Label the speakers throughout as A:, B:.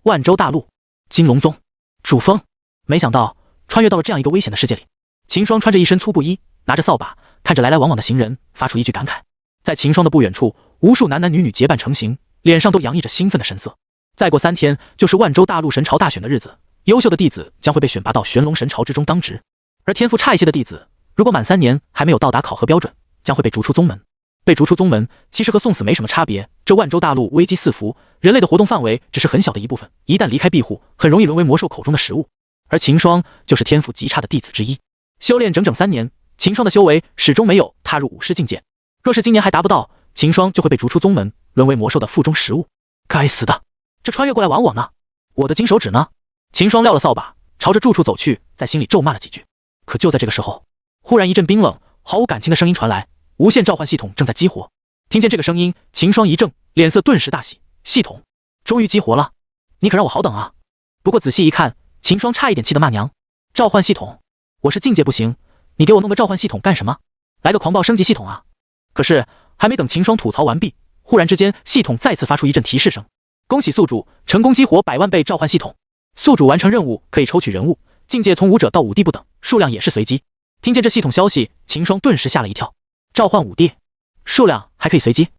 A: 万州大陆，金龙宗，主峰。没想到穿越到了这样一个危险的世界里。秦霜穿着一身粗布衣，拿着扫把，看着来来往往的行人，发出一句感慨。在秦霜的不远处，无数男男女女结伴成行，脸上都洋溢着兴奋的神色。再过3天就是万州大陆神朝大选的日子，优秀的弟子将会被选拔到玄龙神朝之中当值，而天赋差一些的弟子，如果满3年还没有到达考核标准，将会被逐出宗门。被逐出宗门其实和送死没什么差别。这万州大陆危机四伏，人类的活动范围只是很小的一部分，一旦离开庇护，很容易沦为魔兽口中的食物。而秦霜就是天赋极差的弟子之一，修炼整整3年，秦霜的修为始终没有踏入武士境界。若是今年还达不到，秦霜就会被逐出宗门，沦为魔兽的腹中食物。该死的，这穿越过来玩我呢？我的金手指呢？秦霜撂了扫把，朝着住处走去，在心里咒骂了几句。可就在这个时候，忽然一阵冰冷、毫无感情的声音传来，无线召唤系统正在激活。听见这个声音，秦霜一怔，脸色顿时大喜。系统终于激活了，你可让我好等啊！不过仔细一看，秦霜差一点气得骂娘。召唤系统，我是境界不行，你给我弄个召唤系统干什么？来个狂暴升级系统啊！可是还没等秦霜吐槽完毕，忽然之间系统再次发出一阵提示声。恭喜宿主成功激活100万倍召唤系统，宿主完成任务可以抽取人物，境界从5者到5帝不等，数量也是随机。听见这系统消息，秦霜顿时吓了一跳。召唤5帝，数量还可以随机？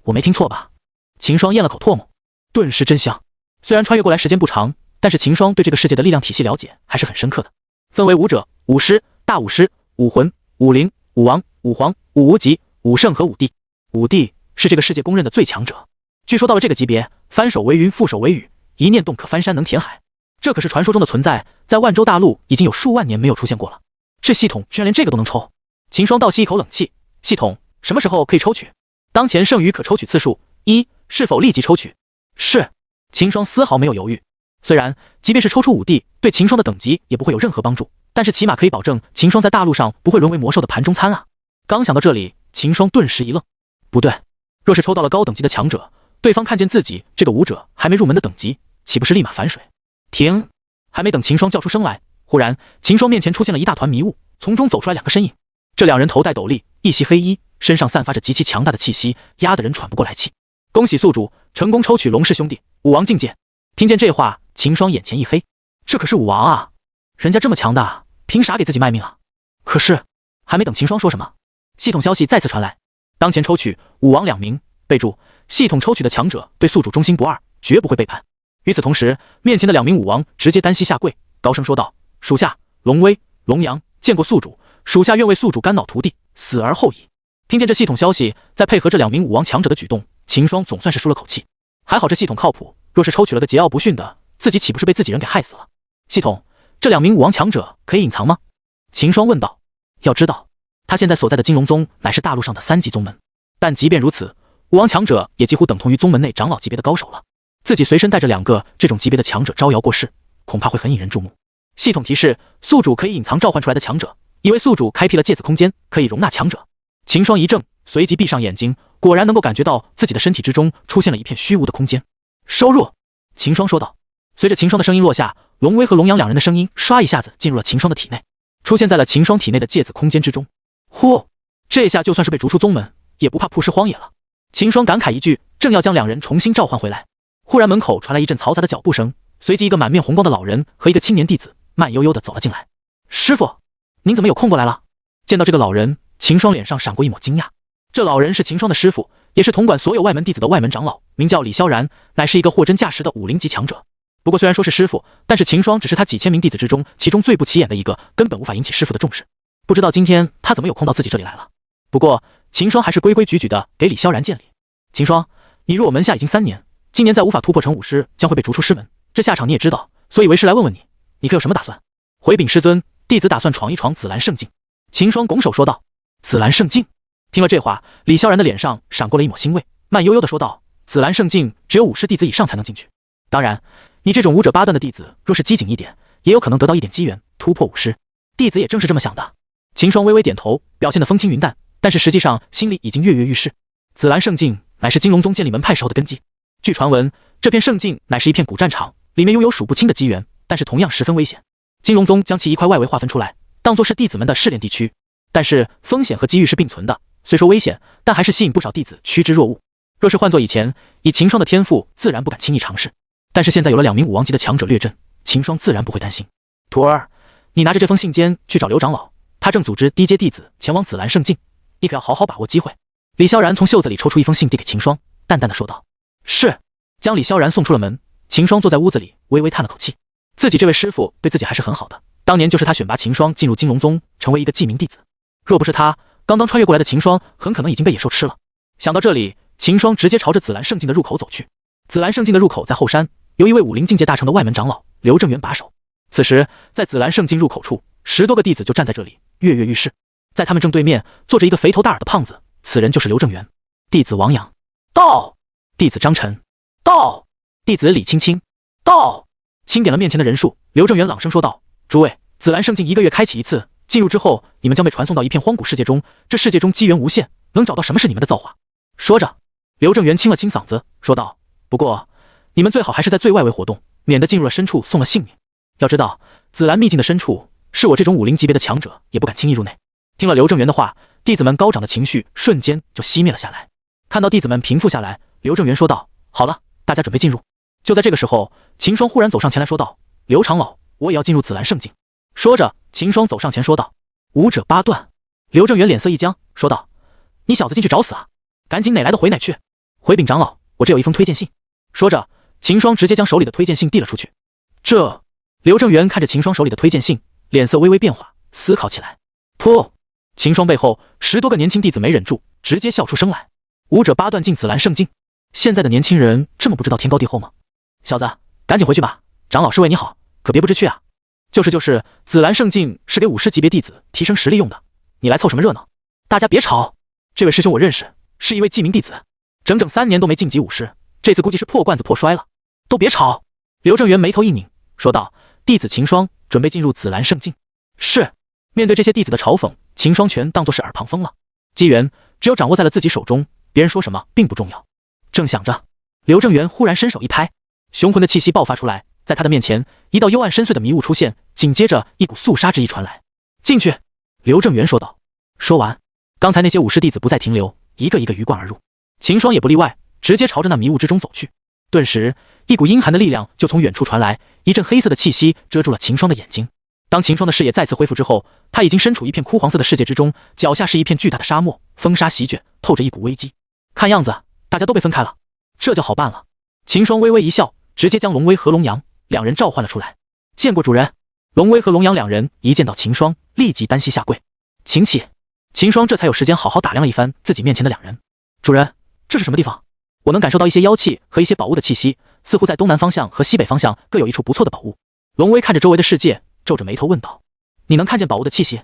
A: 我没听错吧？秦霜咽了口唾沫，顿时真香。虽然穿越过来时间不长，但是秦霜对这个世界的力量体系了解还是很深刻的。分为5者、5师、大武师、武魂、武灵、武王、武皇、武无极、武圣和5帝。5帝是这个世界公认的最强者。据说到了这个级别，翻手为云，覆手为雨，一念动可翻山能填海。这可是传说中的存在，在万州大陆已经有数万年没有出现过了。这系统居然连这个都能抽！秦霜倒吸一口冷气。系统什么时候可以抽取？当前剩余可抽取次数1，是否立即抽取？是。秦霜丝毫没有犹豫。虽然即便是抽出5帝，对秦霜的等级也不会有任何帮助，但是起码可以保证秦霜在大陆上不会沦为魔兽的盘中餐啊！刚想到这里，秦霜顿时一愣。不对，若是抽到了高等级的强者，对方看见自己这个武者还没入门的等级，岂不是立马反水？停！还没等秦霜叫出声来，忽然秦霜面前出现了一大团迷雾，从中走出来2个身影。这2人头戴斗笠，一袭黑衣，身上散发着极其强大的气息，压得人喘不过来气。恭喜宿主成功抽取龙氏兄弟武王境界。听见这话，秦霜眼前一黑，这可是武王啊，人家这么强大，凭啥给自己卖命啊？可是还没等秦霜说什么，系统消息再次传来，当前抽取武王2名，备注：系统抽取的强者对宿主忠心不二，绝不会背叛。与此同时，面前的2名武王直接单膝下跪，高声说道：属下龙威、龙阳见过宿主，属下愿为宿主肝脑涂地，死而后已。听见这系统消息，再配合这2名武王强者的举动，秦霜总算是舒了口气。还好这系统靠谱，若是抽取了个桀骜不驯的，自己岂不是被自己人给害死了？系统，这2名武王强者可以隐藏吗？秦霜问道。要知道，他现在所在的金龙宗乃是大陆上的3级宗门，但即便如此，武王强者也几乎等同于宗门内长老级别的高手了。自己随身带着2个这种级别的强者招摇过市，恐怕会很引人注目。系统提示：宿主可以隐藏召唤出来的强者，以为宿主开辟了芥子空间，可以容纳强者。秦霜一怔，随即闭上眼睛，果然能够感觉到自己的身体之中出现了一片虚无的空间。收入，秦霜说道。随着秦霜的声音落下，龙威和龙阳2人的声音唰一下子进入了秦霜的体内，出现在了秦霜体内的芥子空间之中。呼，这下就算是被逐出宗门，也不怕曝尸荒野了。秦霜感慨一句，正要将2人重新召唤回来，忽然门口传来一阵嘈杂的脚步声，随即一个满面红光的老人和一个青年弟子慢悠悠地走了进来。师傅，您怎么有空过来了？见到这个老人，秦霜脸上闪过一抹惊讶。这老人是秦霜的师傅，也是统管所有外门弟子的外门长老，名叫李萧然，乃是一个货真价实的50级强者。不过虽然说是师傅，但是秦霜只是他几千名弟子之中其中最不起眼的一个，根本无法引起师傅的重视。不知道今天他怎么有空到自己这里来了。不过秦霜还是规规矩矩的给李萧然见礼。秦霜，你入我门下已经3年，今年再无法突破成武师，将会被逐出师门，这下场你也知道，所以为师来问问你，你可有什么打算？回禀师尊，弟子打算闯一闯紫兰圣境。秦霜拱手说道。紫兰圣境。听了这话，李萧然的脸上闪过了一抹欣慰，慢悠悠地说道：紫兰圣境只有武师弟子以上才能进去，当然你这种武者8段的弟子，若是机警一点，也有可能得到一点机缘突破武师。弟子也正是这么想的。秦霜微微点头，表现得风轻云淡，但是实际上心里已经跃跃欲试。紫兰圣境乃是金龙宗建立门派时候的根基，据传闻，这片圣境乃是一片古战场，里面拥有数不清的机缘，但是同样十分危险。金龙宗将其一块外围划分出来，当作是弟子们的试炼地区，但是风险和机遇是并存的，虽说危险，但还是吸引不少弟子趋之若鹜。若是换作以前，以秦霜的天赋，自然不敢轻易尝试。但是现在有了2名武王级的强者掠阵，秦霜自然不会担心。徒儿，你拿着这封信笺去找刘长老，他正组织低阶弟子前往紫兰圣境，你可要好好把握机会。李萧然从袖子里抽出一封信递给秦霜，淡淡的说道。是。将李萧然送出了门，秦霜坐在屋子里微微叹了口气，自己这位师傅对自己还是很好的，当年就是他选拔秦霜进入金龙宗，成为一个记名弟子，若不是他，刚刚穿越过来的秦霜很可能已经被野兽吃了。想到这里，秦霜直接朝着紫兰圣境的入口走去。紫兰圣境的入口在后山，由一位武灵境界大成的外门长老刘正元把守。此时在紫兰圣境入口处，10多个弟子就站在这里跃跃欲试。在他们正对面坐着一个肥头大耳的胖子，此人就是刘正元。弟子王阳到，弟子张晨到，弟子李青青到。清点了面前的人数，刘正元朗声说道：诸位，紫兰圣境1个月开启一次，进入之后你们将被传送到一片荒古世界中，这世界中机缘无限，能找到什么是你们的造化。说着，刘正元清了清嗓子说道：不过你们最好还是在最外围活动，免得进入了深处送了性命。要知道紫兰秘境的深处是我这种武灵级别的强者也不敢轻易入内。听了刘正元的话，弟子们高涨的情绪瞬间就熄灭了下来。看到弟子们平复下来，刘正元说道：好了，大家准备进入。就在这个时候，秦霜忽然走上前来说道：刘长老，我也要进入紫兰圣境。说着，秦霜走上前说道：武者八段。刘正元脸色一僵，说道：你小子进去找死啊，赶紧哪来的回哪去。回禀长老，我这有一封推荐信。说着，秦霜直接将手里的推荐信递了出去。这……刘正元看着秦霜手里的推荐信，脸色微微变化，思考起来。噗！秦霜背后10多个年轻弟子没忍住，直接笑出声来。武者八段进紫兰圣境，现在的年轻人这么不知道天高地厚吗？小子，赶紧回去吧，长老是为你好，可别不知趣啊。就是，紫兰圣境是给武师级别弟子提升实力用的，你来凑什么热闹？大家别吵，这位师兄我认识，是一位记名弟子，整整3年都没晋级武师，这次估计是破罐子破摔了。都别吵！刘正元眉头一拧，说道：弟子秦霜准备进入紫兰圣境。是。面对这些弟子的嘲讽，秦霜全当作是耳旁风了。机缘只有掌握在了自己手中，别人说什么并不重要。正想着，刘正元忽然伸手一拍，雄浑的气息爆发出来，在他的面前，一道幽暗深邃的迷雾出现，紧接着一股肃杀之意传来。进去！刘正元说道。说完，刚才那些武士弟子不再停留，一个一个鱼贯而入。秦霜也不例外，直接朝着那迷雾之中走去。顿时，一股阴寒的力量就从远处传来，一阵黑色的气息遮住了秦霜的眼睛。当秦霜的视野再次恢复之后，他已经身处一片枯黄色的世界之中，脚下是一片巨大的沙漠，风沙席卷，透着一股危机。看样子大家都被分开了，这就好办了。秦霜微微一笑，直接将龙威和龙阳2人召唤了出来。见过主人。龙威和龙阳2人一见到秦霜，立即单膝下跪。请起。秦霜这才有时间好好打量了一番自己面前的2人。主人，这是什么地方？我能感受到一些妖气和一些宝物的气息，似乎在东南方向和西北方向各有一处不错的宝物。龙威看着周围的世界，皱着眉头问道：你能看见宝物的气息？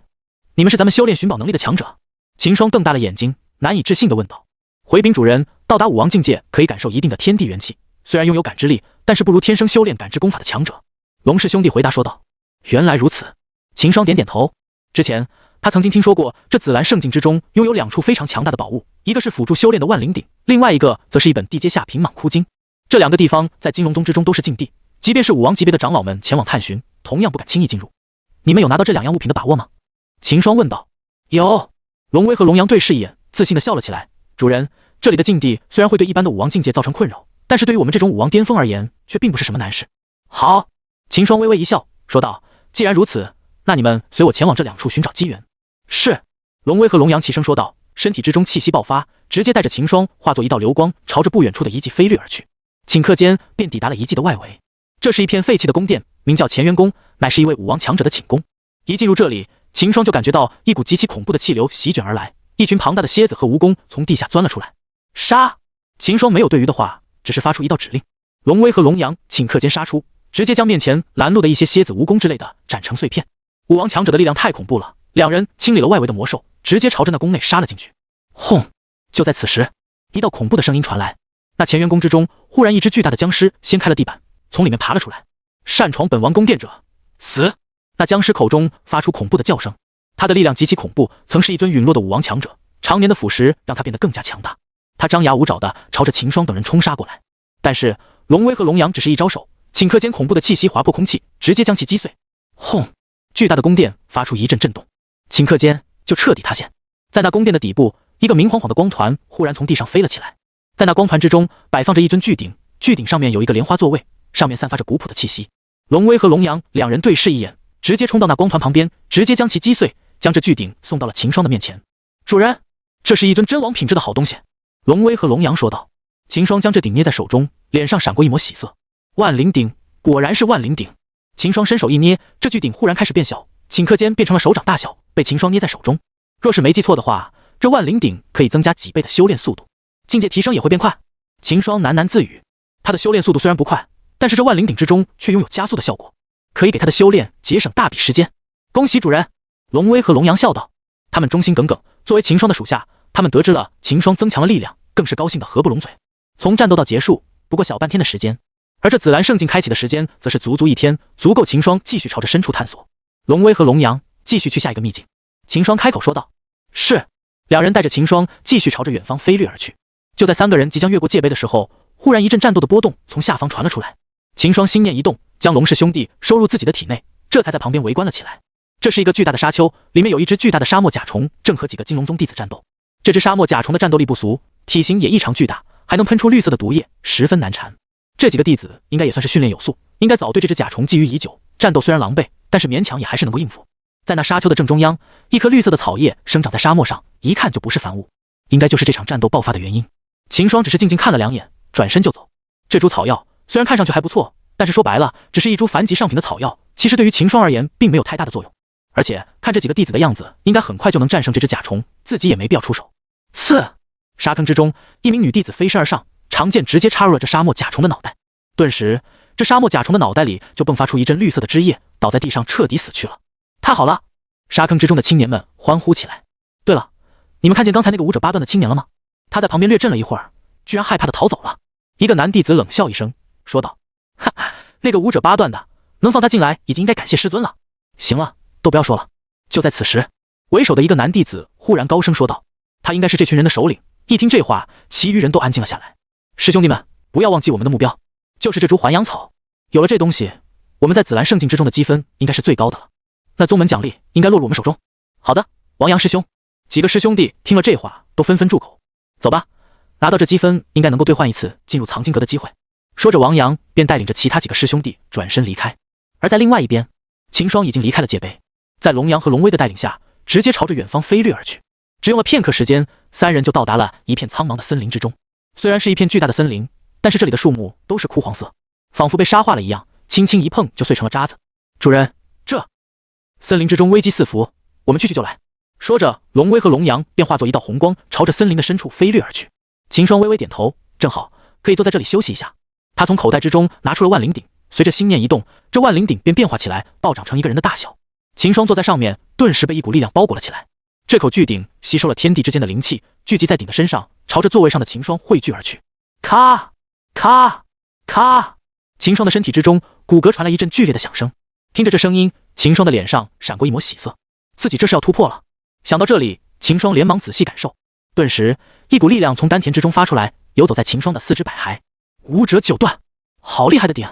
A: 你们是咱们修炼寻宝能力的强者？秦霜瞪大了眼睛，难以置信地问道。回禀主人，到达武王境界可以感受一定的天地元气，虽然拥有感知力，但是不如天生修炼感知功法的强者。龙氏兄弟回答说道。原来如此。秦霜点点头。之前他曾经听说过这紫兰圣境之中拥有2处非常强大的宝物，一个是辅助修炼的万灵鼎，另外一个则是一本地阶下品蟒枯经。这2个地方在金龙宗之中都是禁地，即便是武王级别的长老们前往探寻，同样不敢轻易进入。你们有拿到这2样物品的把握吗？秦霜问道。有。龙威和龙阳对视一眼，自信地笑了起来。主人，这里的禁地虽然会对一般的武王境界造成困扰，但是对于我们这种武王巅峰而言，却并不是什么难事。好。秦霜微微一笑，说道：既然如此，那你们随我前往这2处寻找机缘。是。龙威和龙阳齐声说道，身体之中气息爆发，直接带着秦霜化作一道流光，朝着不远处的遗迹飞掠而去。顷刻间便抵达了遗迹的外围。这是一片废弃的宫殿，名叫乾元宫，乃是一位武王强者的寝宫。一进入这里，秦霜就感觉到一股极其恐怖的气流席卷而来，一群庞大的蝎子和蜈蚣从地下钻了出来。杀！秦霜没有对鱼的话，只是发出一道指令。龙威和龙阳顷刻间杀出，直接将面前拦路的一些蝎子、蜈蚣之类的斩成碎片。武王强者的力量太恐怖了，2人清理了外围的魔兽，直接朝着那宫内杀了进去。轰！就在此时，一道恐怖的声音传来。那乾元宫之中，忽然一只巨大的僵尸掀开了地板，从里面爬了出来。擅闯本王宫殿者，死！那僵尸口中发出恐怖的叫声，他的力量极其恐怖，曾是一尊陨落的武王强者，常年的腐蚀让他变得更加强大。他张牙舞爪的朝着秦霜等人冲杀过来，但是龙威和龙阳只是一招手，顷刻间恐怖的气息划破空气，直接将其击碎。轰！巨大的宫殿发出一阵震动，顷刻间就彻底塌陷。在那宫殿的底部，一个明晃晃的光团忽然从地上飞了起来，在那光团之中摆放着一尊巨鼎，巨鼎上面有一个莲花座位，上面散发着古朴的气息。龙威和龙阳两人对视一眼，直接冲到那光团旁边，直接将其击碎，将这巨鼎送到了秦霜的面前。主人，这是一尊真王品质的好东西。龙威和龙阳说道。秦霜将这鼎捏在手中，脸上闪过一抹喜色。万灵鼎，果然是万灵鼎。秦霜伸手一捏，这巨鼎忽然开始变小，顷刻间变成了手掌大小，被秦霜捏在手中。若是没记错的话，这万灵鼎可以增加几倍的修炼速度，境界提升也会变快。秦霜喃喃自语，他的修炼速度虽然不快，但是这万灵鼎之中却拥有加速的效果，可以给他的修炼节省大笔时间。恭喜主人！龙威和龙阳笑道。他们忠心耿耿，作为秦霜的属下，他们得知了秦霜增强了力量，更是高兴的合不拢嘴。从战斗到结束，不过小半天的时间，而这紫蓝圣境开启的时间则是足足一天，足够秦霜继续朝着深处探索。龙威和龙阳继续去下一个秘境。秦霜开口说道。是。两人带着秦霜继续朝着远方飞掠而去。就在三个人即将越过界碑的时候，忽然一阵战斗的波动从下方传了出来。秦霜心念一动，将龙氏兄弟收入自己的体内，这才在旁边围观了起来。这是一个巨大的沙丘，里面有一只巨大的沙漠甲虫，正和几个金龙宗弟子战斗。这只沙漠甲虫的战斗力不俗，体型也异常巨大，还能喷出绿色的毒液，十分难缠。这几个弟子应该也算是训练有素，应该早对这只甲虫觊觎已久，战斗虽然狼狈，但是勉强也还是能够应付。在那沙丘的正中央，一棵绿色的草叶生长在沙漠上，一看就不是凡物，应该就是这场战斗爆发的原因。秦霜只是静静看了两眼，转身就走。这株草药虽然看上去还不错，但是说白了，只是一株凡级上品的草药，其实对于秦霜而言并没有太大的作用。而且看这几个弟子的样子，应该很快就能战胜这只甲虫，自己也没必要出手。刺！沙坑之中，一名女弟子飞身而上，长剑直接插入了这沙漠甲虫的脑袋。顿时，这沙漠甲虫的脑袋里就迸发出一阵绿色的汁液，倒在地上彻底死去了。太好了！沙坑之中的青年们欢呼起来。对了，你们看见刚才那个武者八段的青年了吗？他在旁边略震了一会儿，居然害怕的逃走了。一个男弟子冷笑一声，说道：哈，那个武者八段的，能放他进来已经应该感谢师尊了。行了，都不要说了。就在此时，为首的一个男弟子忽然高声说道，他应该是这群人的首领。一听这话，其余人都安静了下来。师兄弟们，不要忘记我们的目标，就是这株还阳草。有了这东西，我们在紫蓝圣境之中的积分应该是最高的了。那宗门奖励应该落入我们手中。好的，王阳师兄。几个师兄弟听了这话，都纷纷住口。走吧，拿到这积分，应该能够兑换一次进入藏经阁的机会。说着，王阳便带领着其他几个师兄弟转身离开。而在另外一边，秦霜已经离开了界碑，在龙阳和龙威的带领下，直接朝着远方飞掠而去。只用了片刻时间，三人就到达了一片苍茫的森林之中。虽然是一片巨大的森林，但是这里的树木都是枯黄色，仿佛被沙化了一样，轻轻一碰就碎成了渣子。主人，这森林之中危机四伏，我们去就来。说着，龙威和龙阳便化作一道红光，朝着森林的深处飞掠而去。秦霜微微点头，正好可以坐在这里休息一下。他从口袋之中拿出了万灵鼎，随着心念一动，这万灵鼎便变化起来，暴长成一个人的大小。秦霜坐在上面，顿时被一股力量包裹了起来。这口巨鼎吸收了天地之间的灵气，聚集在鼎的身上，朝着座位上的秦霜汇聚而去。咔咔咔！秦霜的身体之中，骨骼传来一阵剧烈的响声。听着这声音，秦霜的脸上闪过一抹喜色，自己这是要突破了。想到这里，秦霜连忙仔细感受，顿时一股力量从丹田之中发出来，游走在秦霜的四肢百骸。武者九段，好厉害的鼎！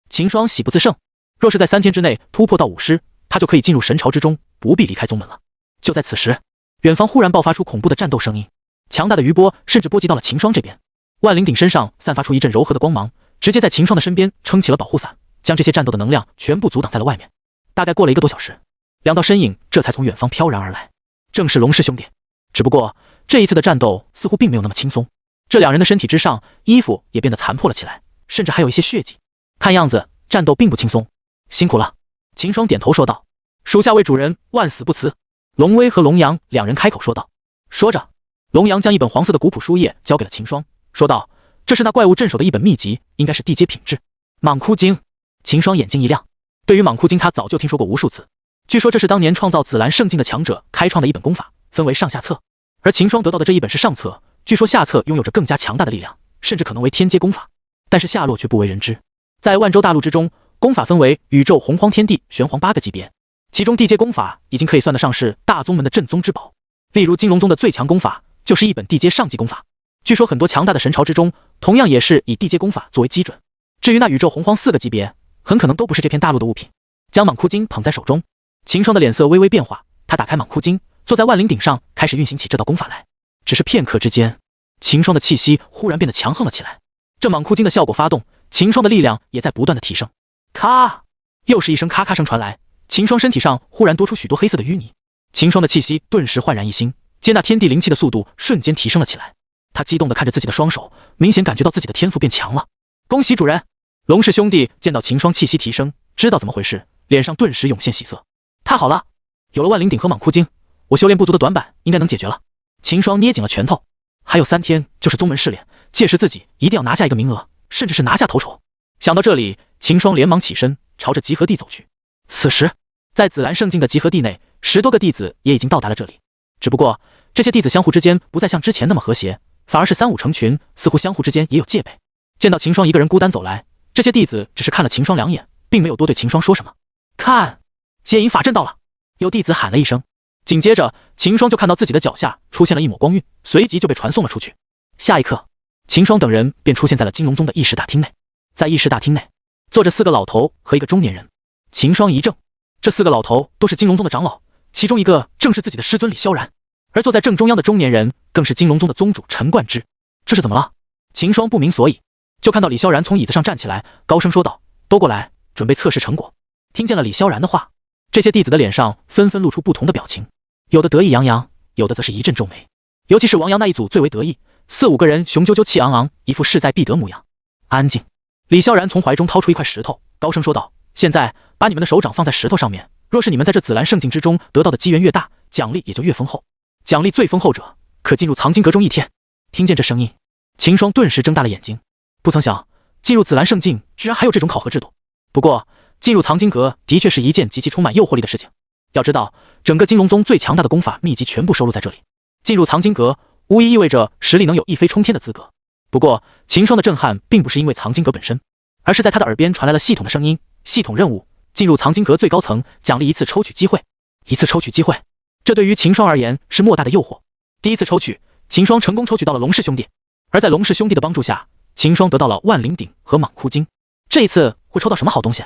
A: 秦霜喜不自胜。若是在3天之内突破到武师，他就可以进入神朝之中，不必离开宗门了。就在此时，远方忽然爆发出恐怖的战斗声音，强大的余波甚至波及到了秦霜这边。万灵鼎身上散发出一阵柔和的光芒，直接在秦霜的身边撑起了保护伞，将这些战斗的能量全部阻挡在了外面。大概过了1个多小时，2道身影这才从远方飘然而来，正是龙氏兄弟。只不过这一次的战斗似乎并没有那么轻松，这2人的身体之上，衣服也变得残破了起来，甚至还有一些血迹。看样子战斗并不轻松，辛苦了。秦霜点头说道：属下为主人万死不辞。龙威和龙阳2人开口说道。说着，龙阳将一本黄色的古朴书页交给了秦霜，说道：这是那怪物镇守的一本秘籍，应该是地阶品质。蟒窟经。秦霜眼睛一亮，对于蟒窟经他早就听说过无数次，据说这是当年创造紫蓝圣境的强者开创的一本功法，分为上下册，而秦霜得到的这一本是上册，据说下册拥有着更加强大的力量，甚至可能为天阶功法，但是下落却不为人知。在万州大陆之中，功法分为宇宙、洪荒、天地、玄黄8个级别，其中地阶功法已经可以算得上是大宗门的镇宗之宝。例如金龙宗的最强功法就是一本地阶上级功法，据说很多强大的神朝之中同样也是以地阶功法作为基准。至于那宇宙、洪荒4个级别，很可能都不是这片大陆的物品。将蟒窟经捧在手中，秦霜的脸色微微变化，他打开蟒窟经，坐在万灵鼎上，开始运行起这道功法来。只是片刻之间，秦霜的气息忽然变得强横了起来。这蟒窟经的效果发动，秦霜的力量也在不断的提升。咔，又是一声咔咔声传来，秦霜身体上忽然多出许多黑色的淤泥。秦霜的气息顿时焕然一新，接纳天地灵气的速度瞬间提升了起来。他激动地看着自己的双手，明显感觉到自己的天赋变强了。恭喜主人！龙氏兄弟见到秦霜气息提升，知道怎么回事，脸上顿时涌现喜色。太好了，有了万灵鼎和蟒窟精，我修炼不足的短板应该能解决了。秦霜捏紧了拳头，还有3天就是宗门试炼，届时自己一定要拿下一个名额，甚至是拿下头筹。想到这里，秦霜连忙起身，朝着集合地走去。此时，在紫兰圣境的集合地内，10多个弟子也已经到达了这里。只不过，这些弟子相互之间不再像之前那么和谐，反而是3、5成群，似乎相互之间也有戒备。见到秦霜一个人孤单走来，这些弟子只是看了秦霜2眼，并没有多对秦霜说什么。看，接引法阵到了！有弟子喊了一声，紧接着秦霜就看到自己的脚下出现了一抹光晕，随即就被传送了出去。下一刻，秦霜等人便出现在了金龙宗的议事大厅内。在议事大厅内，坐着4个老头和一个中年人。秦霜一怔，这4个老头都是金龙宗的长老，其中一个正是自己的师尊李萧然，而坐在正中央的中年人更是金龙宗的宗主陈冠之。这是怎么了？秦霜不明所以，就看到李萧然从椅子上站起来，高声说道：“都过来，准备测试成果。”听见了李萧然的话，这些弟子的脸上纷纷露出不同的表情，有的得意洋洋，有的则是一阵皱眉。尤其是王阳那一组最为得意，4、5个人雄赳赳气昂昂，一副势在必得模样。安静！李萧然从怀中掏出一块石头，高声说道：“现在把你们的手掌放在石头上面，若是你们在这紫兰圣境之中得到的机缘越大，奖励也就越丰厚。奖励最丰厚者，可进入藏经阁中1天。”听见这声音，秦霜顿时睁大了眼睛，不曾想进入紫兰圣境居然还有这种考核制度。不过进入藏经阁的确是一件极其充满诱惑力的事情。要知道，整个金龙宗最强大的功法秘籍全部收录在这里。进入藏经阁，无疑意味着实力能有一飞冲天的资格。不过，秦霜的震撼并不是因为藏经阁本身，而是在他的耳边传来了系统的声音：系统任务，进入藏经阁最高层，奖励1次抽取机会。1次抽取机会，这对于秦霜而言是莫大的诱惑。第1次抽取，秦霜成功抽取到了龙氏兄弟，而在龙氏兄弟的帮助下，秦霜得到了万灵鼎和蟒窟精。这一次会抽到什么好东西？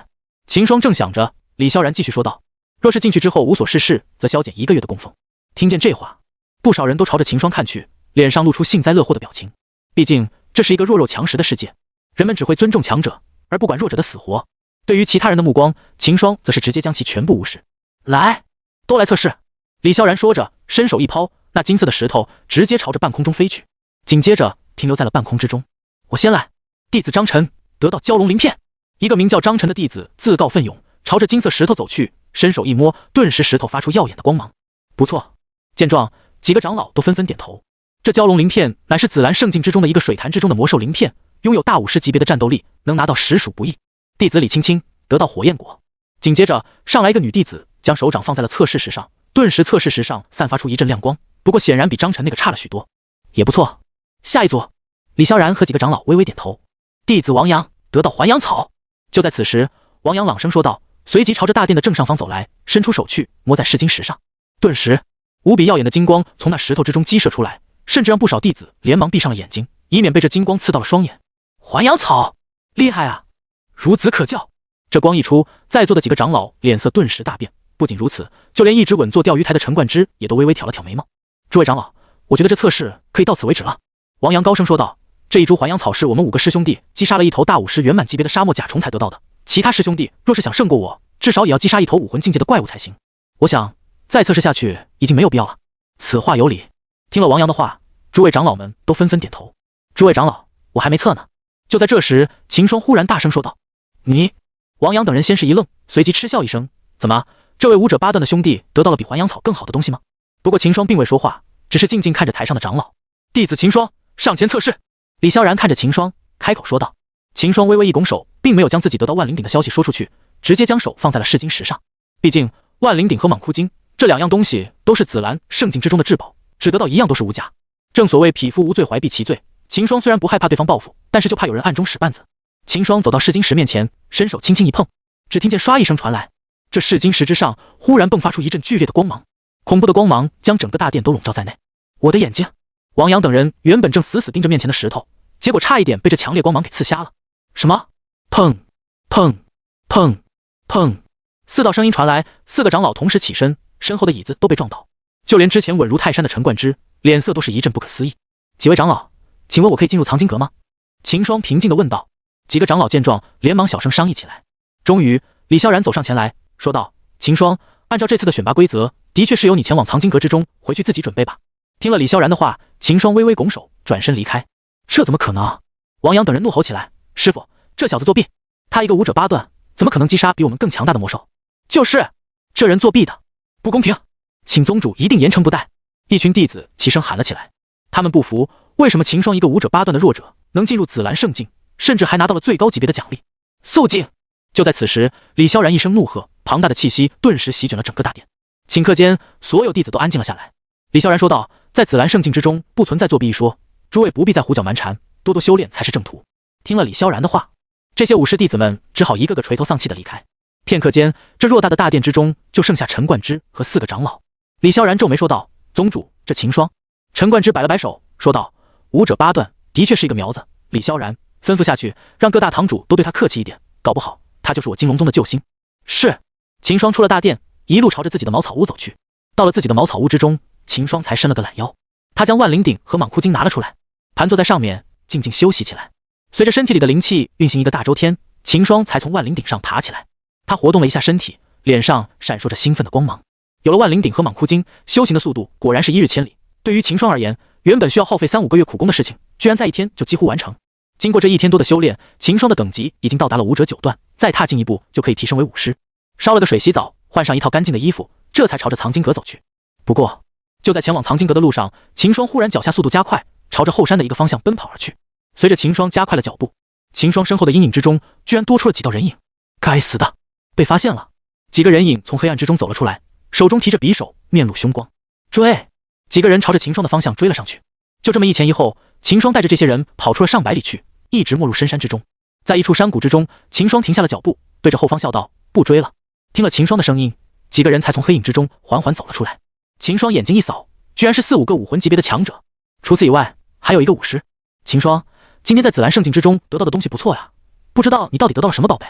A: 秦霜正想着，李萧然继续说道：“若是进去之后无所事事，则削减1个月的供奉。”听见这话，不少人都朝着秦霜看去，脸上露出幸灾乐祸的表情。毕竟这是一个弱肉强食的世界，人们只会尊重强者，而不管弱者的死活。对于其他人的目光，秦霜则是直接将其全部无视。来，都来测试！李萧然说着，伸手一抛，那金色的石头直接朝着半空中飞去，紧接着停留在了半空之中。我先来，弟子张晨得到蛟龙鳞片。一个名叫张晨的弟子自告奋勇，朝着金色石头走去，伸手一摸，顿时石头发出耀眼的光芒。不错。见状，几个长老都纷纷点头。这蛟龙鳞片乃是紫兰圣境之中的一个水潭之中的魔兽鳞片，拥有大武士级别的战斗力，能拿到实属不易。弟子李青青得到火焰果。紧接着上来一个女弟子，将手掌放在了测试石上，顿时测试石上散发出一阵亮光，不过显然比张晨那个差了许多。也不错。下一组，李萧然和几个长老微微点头。弟子王阳得到还阳草。就在此时，王阳朗声说道，随即朝着大殿的正上方走来，伸出手去摸在试金石上，顿时无比耀眼的金光从那石头之中激射出来，甚至让不少弟子连忙闭上了眼睛，以免被这金光刺到了双眼。还阳草，厉害啊，孺子可教。这光一出，在座的几个长老脸色顿时大变。不仅如此，就连一直稳坐钓鱼台的陈冠之也都微微挑了挑眉毛。诸位长老，我觉得这测试可以到此为止了。王阳高声说道，这一株还阳草是我们5个师兄弟击杀了一头大武师圆满级别的沙漠甲虫才得到的，其他师兄弟若是想胜过我，至少也要击杀一头武魂境界的怪物才行。我想再测试下去已经没有必要了。此话有理。听了王阳的话，诸位长老们都纷纷点头。诸位长老，我还没测呢。就在这时，秦霜忽然大声说道：“你！”王阳等人先是一愣，随即嗤笑一声：“怎么，这位武者8段的兄弟得到了比还阳草更好的东西吗？”不过秦霜并未说话，只是静静看着台上的长老。弟子秦霜上前测试。李萧然看着秦霜，开口说道。秦霜微微一拱手，并没有将自己得到万灵鼎的消息说出去，直接将手放在了试金石上。毕竟万灵鼎和蟒窟精这2样东西都是紫兰圣境之中的至宝，只得到1样都是无价。正所谓匹夫无罪，怀璧其罪。秦霜虽然不害怕对方报复，但是就怕有人暗中使绊子。秦霜走到试金石面前，伸手轻轻一碰，只听见唰一声传来，这试金石之上忽然迸发出一阵剧烈的光芒，恐怖的光芒将整个大殿都笼罩在内。我的眼睛！王阳等人原本正死死盯着面前的石头，结果差一点被这强烈光芒给刺瞎了。什么？砰砰砰砰！4道声音传来，4个长老同时起身，身后的椅子都被撞倒，就连之前稳如泰山的陈冠之脸色都是一阵不可思议。几位长老，请问我可以进入藏经阁吗？秦霜平静地问道。几个长老见状，连忙小声商议起来。终于，李萧然走上前来，说道：“秦霜，按照这次的选拔规则，的确是由你前往藏经阁之中，回去自己准备吧。”听了李萧然的话，秦霜微微拱手，转身离开。这怎么可能？王阳等人怒吼起来：“师傅，这小子作弊！他一个武者八段，怎么可能击杀比我们更强大的魔兽？就是，这人作弊的，不公平！请宗主一定严惩不贷！”一群弟子齐声喊了起来。他们不服，为什么秦霜一个武者八段的弱者能进入紫蓝圣境，甚至还拿到了最高级别的奖励？肃静！就在此时，李萧然一声怒喝，庞大的气息顿时席卷了整个大殿。顷刻间，所有弟子都安静了下来。李萧然说道：“在紫蓝圣境之中，不存在作弊一说，诸位不必再胡搅蛮缠，多多修炼才是正途。”听了李萧然的话，这些武士弟子们只好一个个垂头丧气的离开。片刻间，这偌大的大殿之中就剩下陈冠之和4个长老。李萧然皱眉说道：“宗主，这秦霜……”陈冠之摆了摆手，说道：“武者八段的确是一个苗子。李萧然，吩咐下去，让各大堂主都对他客气一点，搞不好他就是我金龙宗的救星。”是。秦霜出了大殿，一路朝着自己的茅草屋走去。到了自己的茅草屋之中，秦霜才伸了个懒腰，他将万灵鼎和蟒枯精拿了出来，盘坐在上面，静静休息起来。随着身体里的灵气运行一个大周天，秦霜才从万灵鼎上爬起来。他活动了一下身体，脸上闪烁着兴奋的光芒。有了万灵鼎和蟒枯精，修行的速度果然是1日千里。对于秦霜而言，原本需要耗费3-5个月苦功的事情，居然在1天就几乎完成。经过这1天多的修炼，秦霜的等级已经到达了武者9段，再踏进一步就可以提升为武师。烧了个水洗澡，换上一套干净的衣服，这才朝着藏经阁走去。不过，就在前往藏经阁的路上，秦霜忽然脚下速度加快，朝着后山的一个方向奔跑而去。随着秦霜加快了脚步，秦霜身后的阴影之中居然多出了几道人影。该死的，被发现了！几个人影从黑暗之中走了出来，手中提着匕首，面露凶光。追！几个人朝着秦霜的方向追了上去。就这么一前一后，秦霜带着这些人跑出了上百里去，一直没入深山之中。在一处山谷之中，秦霜停下了脚步，对着后方笑道：“不追了。”听了秦霜的声音，几个人才从黑影之中缓缓走了出来。秦霜眼睛一扫，居然是4-5个武魂级别的强者，除此以外，还有一个武师。秦霜，今天在紫蓝圣境之中得到的东西不错呀，不知道你到底得到了什么宝贝？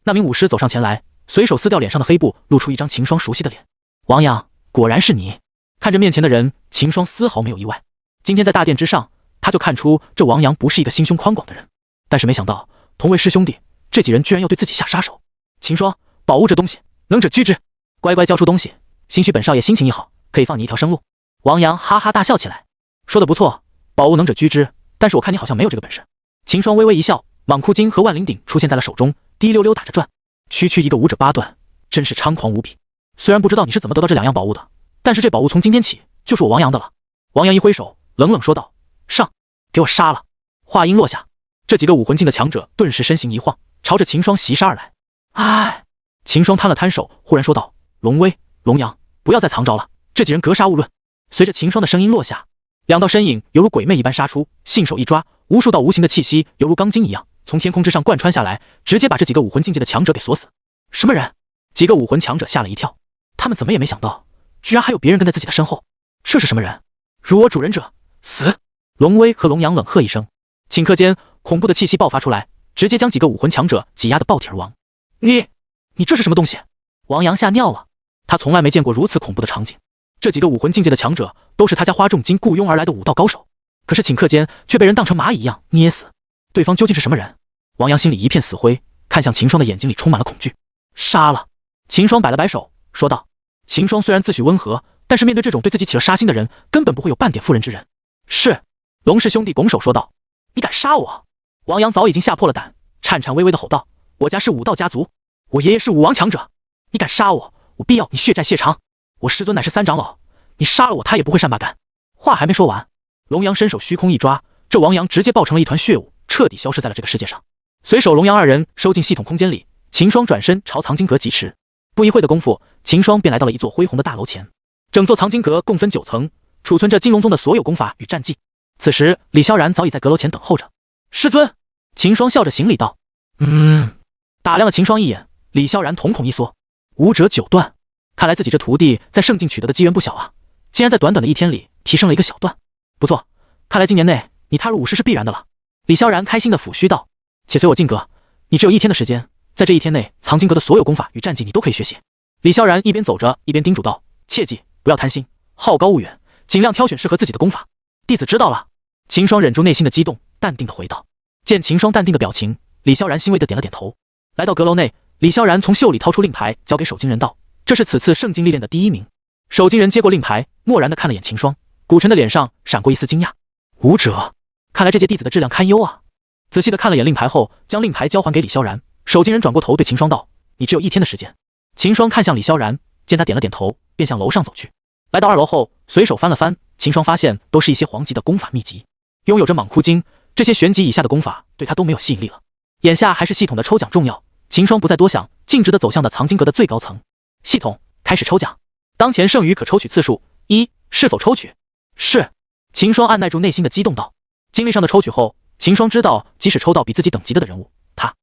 A: 那名武师走上前来，随手撕掉脸上的黑布，露出一张秦霜熟悉的脸。王阳，果然是你！看着面前的人，秦霜丝毫没有意外。今天在大殿之上，他就看出这王阳不是一个心胸宽广的人，但是没想到同为师兄弟，这几人居然要对自己下杀手。秦霜，宝物这东西，能者居之，乖乖交出东西，兴许本少爷心情一好，可以放你一条生路。王阳哈哈大笑起来，说的不错，宝物能者居之，但是我看你好像没有这个本事。秦霜微微一笑，蟒枯精和万灵鼎出现在了手中，滴溜溜打着转。区一个武者8段，真是猖狂无比。虽然不知道你是怎么得到这2样宝物的，但是这宝物从今天起就是我王阳的了。王阳一挥手，冷冷说道：“上，给我杀了！”话音落下，这几个武魂境的强者顿时身形一晃，朝着秦霜袭杀而来。哎！秦霜摊了摊手，忽然说道：“龙威、龙阳，不要再藏招了，这几人格杀勿论。”随着秦霜的声音落下，2道身影犹如鬼魅一般杀出，信手一抓，无数道无形的气息犹如钢筋一样从天空之上贯穿下来，直接把这几个武魂境界的强者给锁死。什么人？几个武魂强者吓了一跳，他们怎么也没想到，居然还有别人跟在自己的身后。这是什么人？如我主人者，死！龙威和龙阳冷喝一声，顷刻间恐怖的气息爆发出来，直接将几个武魂强者挤压得爆体而亡。你这是什么东西？王阳吓尿了，他从来没见过如此恐怖的场景。这几个武魂境界的强者都是他家花重金雇佣而来的武道高手，可是顷刻间却被人当成蚂蚁一样捏死。对方究竟是什么人？王阳心里一片死灰，看向秦霜的眼睛里充满了恐惧。杀了！秦霜摆了摆手，说道。秦霜虽然自诩温和，但是面对这种对自己起了杀心的人，根本不会有半点妇人之仁。是。龙氏兄弟拱手说道。你敢杀我？王阳早已经吓破了胆，颤颤巍巍的吼道：“我家是武道家族，我爷爷是武王强者，你敢杀我，我必要你血债血偿。我师尊乃是3长老，你杀了我，他也不会善罢甘。”话还没说完，龙阳伸手虚空一抓，这王阳直接爆成了一团血雾，彻底消失在了这个世界上。随手龙阳2人收进系统空间里，秦霜转身朝藏经阁疾驰。不一会的功夫，秦霜便来到了一座恢宏的大楼前。整座藏经阁共分9层，储存着金龙宗的所有功法与战技。此时李萧然早已在阁楼前等候着。师尊！秦霜笑着行礼道。打量了秦霜一眼，李萧然瞳孔一缩。武者9段，看来自己这徒弟在圣境取得的机缘不小啊，竟然在短短的1天里提升了一个小段。不错，看来今年内你踏入武师是必然的了。李萧然开心的抚须道。且随我进阁，你只有1天的时间，在这1天内藏经阁的所有功法与战技你都可以学习。李萧然一边走着一边叮嘱道。切记不要贪心，好高骛远，尽量挑选适合自己的功法。弟子知道了。秦霜忍住内心的激动，淡定的回道。见秦霜淡定的表情，李萧然欣慰地点了点头。来到阁楼内，李萧然从袖里掏出令牌，交给守金人道：“这是此次圣境历练的第1名。”守金人接过令牌，漠然地看了眼秦霜，古晨的脸上闪过一丝惊讶。武者，看来这届弟子的质量堪忧啊。仔细地看了眼令牌后，将令牌交还给李萧然。守金人转过头对秦霜道：“你只有1天的时间。”秦霜看向李萧然，见他点了点头，便向楼上走去。来到2楼后，随手翻了翻，秦霜发现都是一些皇级的功法秘籍。拥有着蟒窟经，这些玄级以下的功法对他都没有吸引力了。眼下还是系统的抽奖重要，秦霜不再多想，径直地走向了藏经阁的最高层。系统开始抽奖，当前剩余可抽取次数1，是否抽取？是。秦霜按耐住内心的激动道。经历上的抽取后，秦霜知道即使抽到比自己等级的人物，他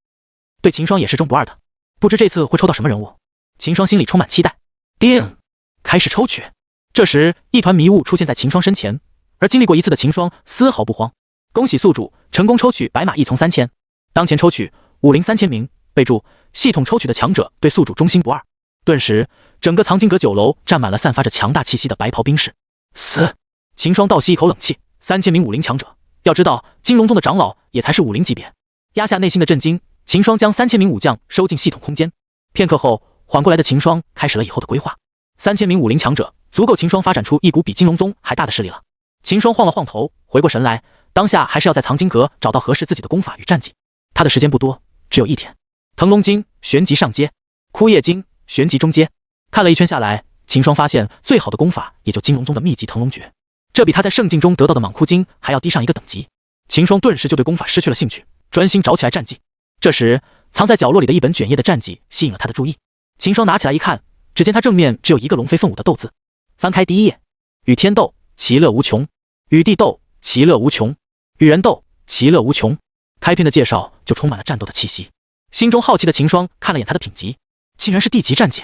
A: 对秦霜也是中不二的。不知这次会抽到什么人物？秦霜心里充满期待。叮，开始抽取。这时一团迷雾出现在秦霜身前，而经历过一次的秦霜丝毫不慌。恭喜宿主成功抽取白马一从3000，当前抽取武林3000名，备注：系统抽取的强者对宿主忠心不二。顿时整个藏经阁9楼站满了散发着强大气息的白袍兵士。死！秦霜倒吸一口冷气，3000名武林强者，要知道金龙宗的长老也才是武林级别。压下内心的震惊，秦霜将3000名武将收进系统空间。片刻后，缓过来的秦霜开始了以后的规划。3000名武林强者足够秦霜发展出一股比金龙宗还大的势力了。秦霜晃了晃头，回过神来，当下还是要在藏经阁找到合适自己的功法与战绩。他的时间不多，只有1天。腾龙经玄级上阶，枯叶经玄级中阶。看了一圈下来，秦霜发现最好的功法也就金龙宗的秘籍腾龙诀，这比他在圣境中得到的蟒窟经还要低上一个等级。秦霜顿时就对功法失去了兴趣，专心找起来战绩。这时藏在角落里的一本卷页的战绩吸引了他的注意。秦霜拿起来一看，只见他正面只有一个龙飞凤舞的斗字。翻开第1页，与天斗，其乐无穷；与地斗，其乐无穷；与人斗，其乐无穷。开篇的介绍就充满了战斗的气息。心中好奇的秦霜看了眼他的品级，竟然是地级战绩。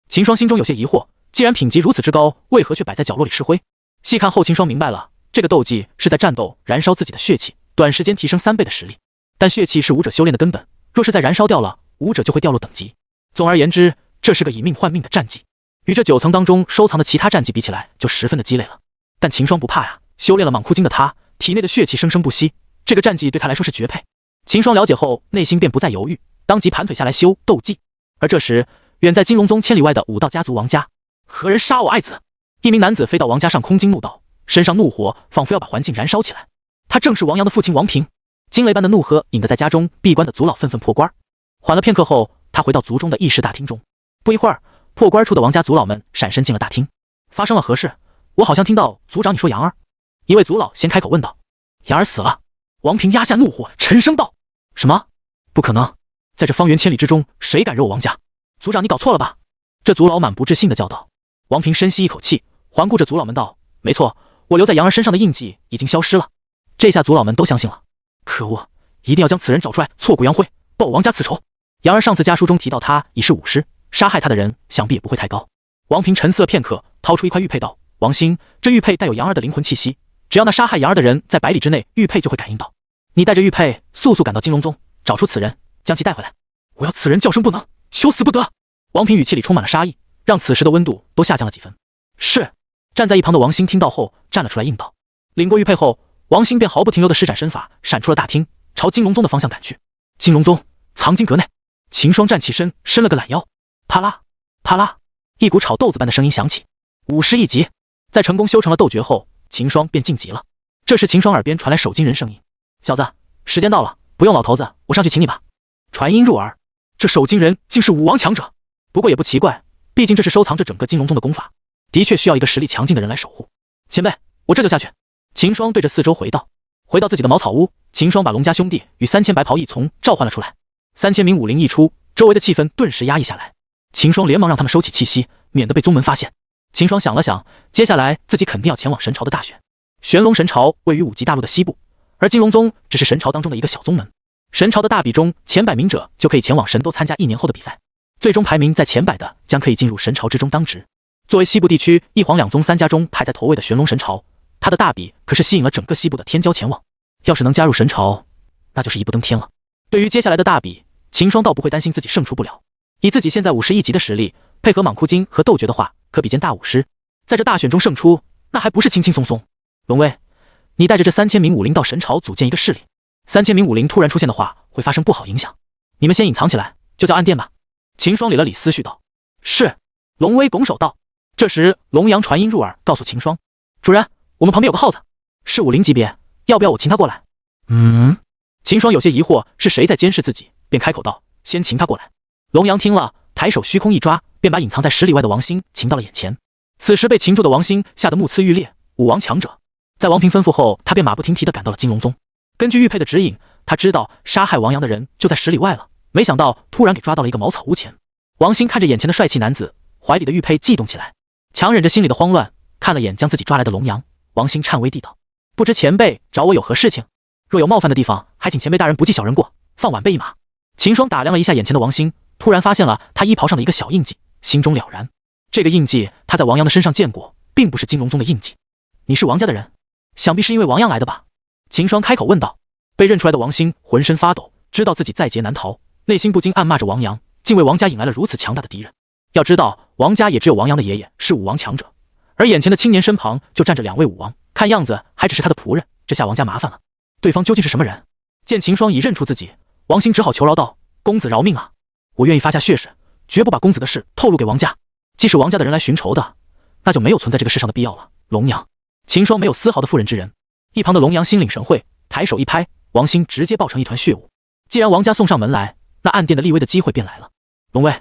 A: 秦霜心中有些疑惑，既然品级如此之高，为何却摆在角落里吃灰？细看后，秦霜明白了，这个斗技是在战斗燃烧自己的血气，短时间提升3倍的实力。但血气是武者修炼的根本，若是再燃烧掉了，武者就会掉落等级。总而言之，这是个以命换命的战绩。与这9层当中收藏的其他战绩比起来，就十分的鸡肋了。但秦霜不怕呀，修炼了蟒窟经的他，体内的血气生生不息，这个战绩对他来说是绝配。秦霜了解后，内心便不再犹豫，当即盘腿下来修斗技。而这时，远在金龙宗千里外的武道家族王家，何人杀我爱子？一名男子飞到王家上空惊怒道，身上怒火仿佛要把环境燃烧起来。他正是王阳的父亲王平。惊雷般的怒喝引得在家中闭关的族老纷纷破关。缓了片刻后，他回到族中的议事大厅中。不一会儿，破关处的王家族老们闪身进了大厅。发生了何事？我好像听到族长你说杨儿。一位族老先开口问道。杨儿死了。王平压下怒火，沉声道。什么？不可能，在这方圆千里之中，谁敢惹我王家？族长你搞错了吧？这族老满不置信地叫道。王平深吸一口气，环顾着族老们道，没错，我留在杨儿身上的印记已经消失了。这下族老们都相信了。可恶，一定要将此人找出来，挫骨扬灰，报王家此仇。杨儿上次家书中提到他已是武师，杀害他的人想必也不会太高。王平沉思了片刻，掏出一块玉佩道，王兴，这玉佩带有杨儿的灵魂气息，只要那杀害杨儿的人在100里之内，玉佩就会感应到。你带着玉佩速速赶到金龙宗，找出此人，将其带回来。我要此人叫声不能，求死不得。王平语气里充满了杀意，让此时的温度都下降了几分。是。站在一旁的王兴听到后站了出来应道。领过玉佩后，王兴便毫不停留的施展身法，闪出了大厅，朝金龙宗的方向赶去。金龙宗藏经阁内，秦霜站起身，伸了个懒腰，啪啦啪啦，一股炒豆子般的声音响起。51级。在成功修成了斗诀后，秦霜便晋级了。这时秦霜耳边传来守金人声音，小子，时间到了，不用老头子，我上去请你吧。传音入耳，这守金人竟是武王强者。不过也不奇怪，毕竟这是收藏着整个金龙宗的功法，的确需要一个实力强劲的人来守护。前辈，我这就下去。秦霜对着四周回道。回到自己的茅草屋，秦霜把龙家兄弟与3000白袍一从召唤了出来。3000名武林一出，周围的气氛顿时压抑下来。秦霜连忙让他们收起气息，免得被宗门发现。秦霜想了想，接下来自己肯定要前往神朝的大选。玄龙神朝位于5级大陆的西部，而金龙宗只是神朝当中的一个小宗门。神朝的大比中前100名者就可以前往神都参加1年后的比赛，最终排名在前100的将可以进入神朝之中当值。作为西部地区一皇两宗3家中排在头位的玄龙神朝，他的大比可是吸引了整个西部的天骄前往。要是能加入神朝，那就是一步登天了。对于接下来的大比，秦霜倒不会担心自己胜出不了。以自己现在51级的实力，配合蟒窟经和斗诀的话，可比肩大武师。在这大选中胜出，那还不是轻轻松松？龙威，你带着这3000名武林到神朝组建一个势力。3000名武林突然出现的话，会发生不好影响。你们先隐藏起来，就叫暗殿吧。秦霜理了理思绪道：“是。”龙威拱手道。这时，龙阳传音入耳，告诉秦霜：“主人，我们旁边有个耗子，是武灵级别，要不要我请他过来？”秦霜有些疑惑是谁在监视自己，便开口道：“先请他过来。”龙阳听了，抬手虚空一抓，便把隐藏在10里外的王星擒到了眼前。此时被擒住的王星吓得目眦欲裂，武王强者。在王平吩咐后，他便马不停蹄地赶到了金龙宗。根据玉佩的指引，他知道杀害王阳的人就在10里外了，没想到突然给抓到了一个茅草屋前。王星看着眼前的帅气男子，怀里的玉佩悸动起来，强忍着心里的慌乱，看了眼将自己抓来的龙阳。王星颤巍地道：“不知前辈找我有何事情？若有冒犯的地方，还请前辈大人不计小人过，放晚辈一马。”秦霜打量了一下眼前的王星，突然发现了他衣袍上的一个小印记，心中了然。这个印记他在王阳的身上见过，并不是金龙宗的印记。你是王家的人，想必是因为王阳来的吧？秦霜开口问道。被认出来的王星浑身发抖，知道自己在劫难逃，内心不禁暗骂着王阳，竟为王家引来了如此强大的敌人。要知道，王家也只有王阳的爷爷是武王强者，而眼前的青年身旁就站着2位武王，看样子还只是他的仆人，这下王家麻烦了。对方究竟是什么人？见秦霜已认出自己，王星只好求饶道：“公子饶命啊！我愿意发下血誓，绝不把公子的事透露给王家。既是王家的人来寻仇的，那就没有存在这个世上的必要了。”龙娘，秦霜没有丝毫的妇人之仁。一旁的龙阳心领神会，抬手一拍，王星直接爆成一团血雾。既然王家送上门来，那暗殿的立威的机会便来了。龙威，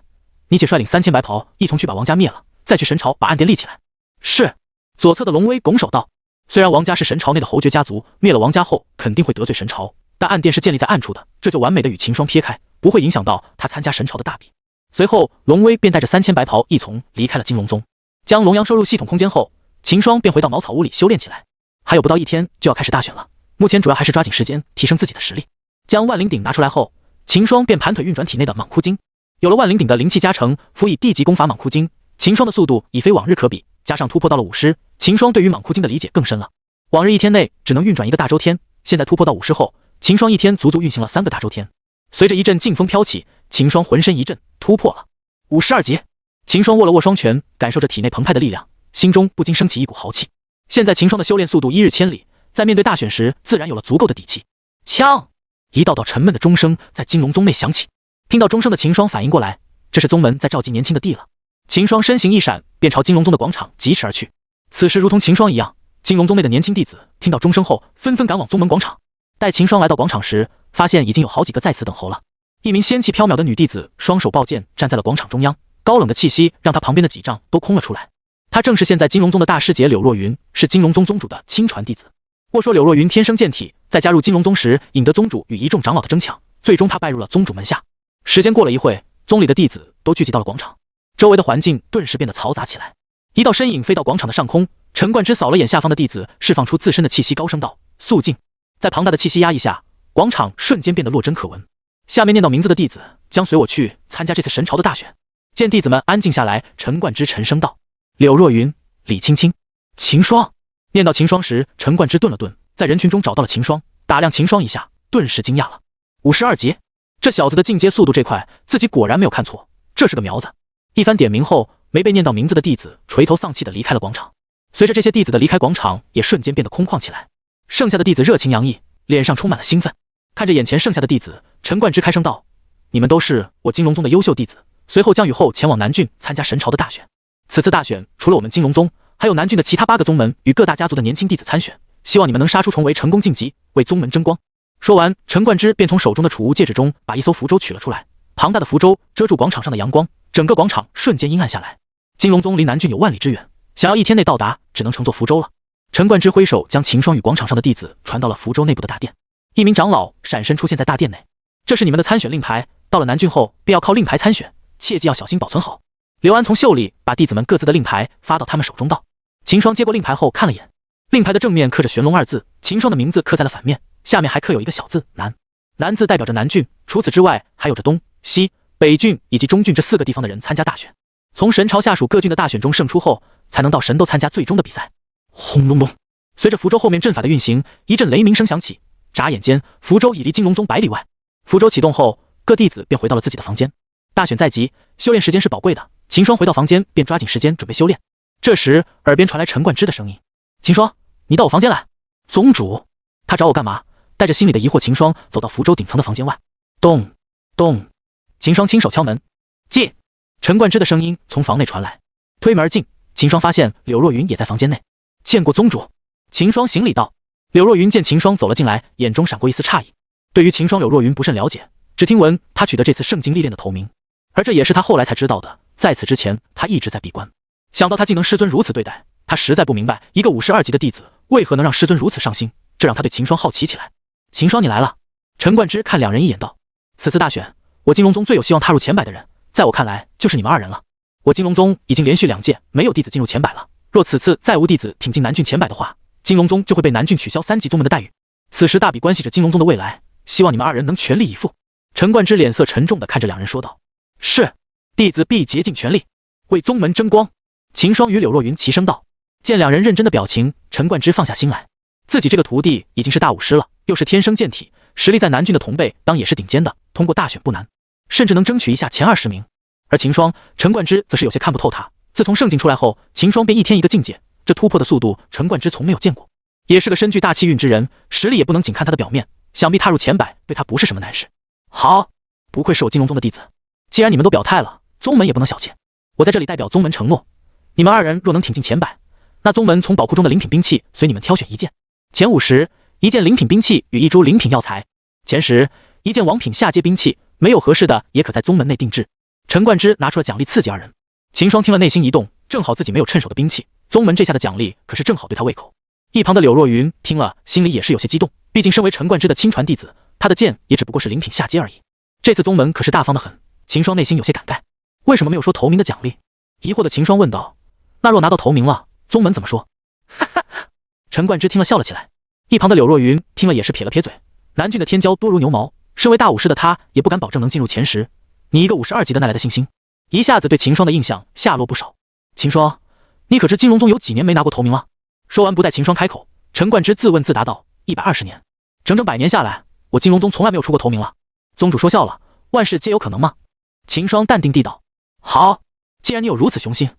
A: 你且率领3000白袍一同去把王家灭了，再去神朝把暗殿立起来。是。左侧的龙威拱手道。虽然王家是神朝内的侯爵家族，灭了王家后肯定会得罪神朝，但暗殿是建立在暗处的，这就完美的与秦霜撇开，不会影响到他参加神朝的大比。随后，龙威便带着3000白袍一从离开了金龙宗。将龙阳收入系统空间后，秦霜便回到茅草屋里修炼起来。还有不到1天就要开始大选了，目前主要还是抓紧时间提升自己的实力。将万灵鼎拿出来后，秦霜便盘腿运转体内的蟒窟精。有了万灵鼎的灵气加成，辅以地级功法蟒窟精，秦霜的速度已非往日可比，加上突破到了5师，秦霜对于蟒窟精的理解更深了。往日1天内只能运转1个大周天，现在突破到5师后，秦霜1天足足运行了3个大周天。随着一阵劲风飘起，秦霜浑身一震，突破了52级。秦霜握了握双拳，感受着体内澎湃的力量，心中不禁升起一股豪气。现在秦霜的修炼速度1日千里，在面对大选时自然有了足够的底气。枪！一道道沉闷的钟声在金龙宗内响起。听到钟声的秦霜反应过来，这是宗门在召集年轻的弟了。秦霜身形一闪，便朝金龙宗的广场疾驰而去。此时如同秦霜一样，金龙宗内的年轻弟子听到钟声后，纷纷赶往宗门广场。待秦霜来到广场时，发现已经有好几个在此等候了。一名仙气飘渺的女弟子双手抱剑站在了广场中央，高冷的气息让她旁边的几丈都空了出来。她正是现在金龙宗的大师姐柳若云，是金龙宗宗主的亲传弟子。或说柳若云天生健体，在加入金龙宗时引得宗主与一众长老的争抢，最终她拜入了宗主门下。时间过了一会，宗里的弟子都聚集到了广场，周围的环境顿时变得嘈杂起来。一道身影飞到广场的上空，陈冠之扫了眼下方的弟子，释放出自身的气息，高声道：“肃静！”在庞大的气息压抑下，广场瞬间变得落针可闻。下面念到名字的弟子将随我去参加这次神朝的大选。见弟子们安静下来，陈冠之沉声道：“柳若云、李青青、秦霜。”念到秦霜时，陈冠之顿了顿，在人群中找到了秦霜，打量秦霜一下，顿时惊讶了。52级，这小子的进阶速度这块，自己果然没有看错，这是个苗子。一番点名后，没被念到名字的弟子垂头丧气地离开了广场。随着这些弟子的离开，广场也瞬间变得空旷起来。剩下的弟子热情洋溢，脸上充满了兴奋。看着眼前剩下的弟子，陈冠之开声道：“你们都是我金龙宗的优秀弟子，随后将与后前往南郡参加神朝的大选。此次大选除了我们金龙宗，还有南郡的其他8个宗门与各大家族的年轻弟子参选，希望你们能杀出重围，成功晋级，为宗门争光。”说完，陈冠之便从手中的储物戒指中把一艘符舟取了出来。庞大的符舟遮住广场上的阳光，整个广场瞬间阴暗下来。金龙宗离南郡有万里之远，想要1天内到达，只能乘坐符舟了。陈冠之挥手将秦霜与广场上的弟子传到了符舟内部的大殿。一名长老闪身出现在大殿内：“这是你们的参选令牌，到了南郡后便要靠令牌参选，切记要小心保存好。”刘安从袖里把弟子们各自的令牌发到他们手中道。秦霜接过令牌后看了眼，令牌的正面刻着玄龙2字，秦霜的名字刻在了反面，下面还刻有一个小字南。南字代表着南郡，除此之外还有着东、西、北郡以及中郡这4个地方的人参加大选。从神朝下属各郡的大选中胜出后，才能到神斗参加最终的比赛。轰隆隆，随着符舟后面阵法的运行，一阵雷鸣声响起，眨眼间符舟已离金龙宗100里外。符舟启动后，各弟子便回到了自己的房间。大选在即，修炼时间是宝贵的，秦霜回到房间便抓紧时间准备修炼。这时耳边传来陈冠之的声音：“秦霜，你到我房间来。”宗主，他找我干嘛？带着心里的疑惑，秦霜走到符舟顶层的房间外。咚咚，秦霜亲手敲门。进！陈冠之的声音从房内传来。推门而进，秦霜发现柳若云也在房间内。见过宗主。秦霜行礼道。柳若云见秦霜走了进来，眼中闪过一丝诧异。对于秦霜，柳若云不甚了解，只听闻他取得这次圣境历练的头名，而这也是他后来才知道的。在此之前，他一直在闭关。想到他竟能师尊如此对待，他实在不明白，一个52级的弟子为何能让师尊如此上心，这让他对秦霜好奇起来。秦霜，你来了。陈冠之看两人一眼道：此次大选，我金龙宗最有希望踏入前100的人，在我看来就是你们2人了。我金龙宗已经连续2届没有弟子进入前100了，若此次再无弟子挺进南郡前100的话，金龙宗就会被南郡取消3级宗门的待遇，此时大比关系着金龙宗的未来，希望你们2人能全力以赴。陈冠之脸色沉重地看着两人说道：是，弟子必竭尽全力为宗门争光。秦霜与柳若云齐声道。见两人认真的表情，陈冠之放下心来，自己这个徒弟已经是大武师了，又是天生健体，实力在南郡的同辈当也是顶尖的，通过大选不难，甚至能争取一下前20名。而秦霜，陈冠之则是有些看不透他。自从圣境出来后，秦霜便一天一个境界，这突破的速度，陈冠之从没有见过。也是个身具大气运之人，实力也不能仅看他的表面，想必踏入前100对他不是什么难事。好，不愧是我金龙宗的弟子，既然你们都表态了，宗门也不能小气。我在这里代表宗门承诺，你们2人若能挺进前100，那宗门从宝库中的灵品兵器随你们挑选1件，前50一件灵品兵器与1株灵品药材，前10一件王品下阶兵器，没有合适的也可在宗门内定制。陈冠之拿出了奖励刺激2人。秦霜听了内心一动，正好自己没有趁手的兵器，宗门这下的奖励可是正好对他胃口。一旁的柳若云听了心里也是有些激动，毕竟身为陈冠之的亲传弟子，他的剑也只不过是灵品下阶而已。这次宗门可是大方的很，秦霜内心有些感慨，为什么没有说头名的奖励？疑惑的秦霜问道：那若拿到头名了，宗门怎么说？哈哈哈！陈冠之听了笑了起来。一旁的柳若云听了也是撇了撇嘴，南郡的天骄多如牛毛，身为大武师的他也不敢保证能进入前10，你一个52级的哪来的信心？一下子对秦霜的印象下落不少。秦霜，你可知金龙宗有几年没拿过头名了？说完不待秦霜开口，陈冠之自问自答道：120年，整整100年下来，我金龙宗从来没有出过头名了。宗主说笑了，万事皆有可能吗？秦霜淡定地道：好，既然你有如此雄心，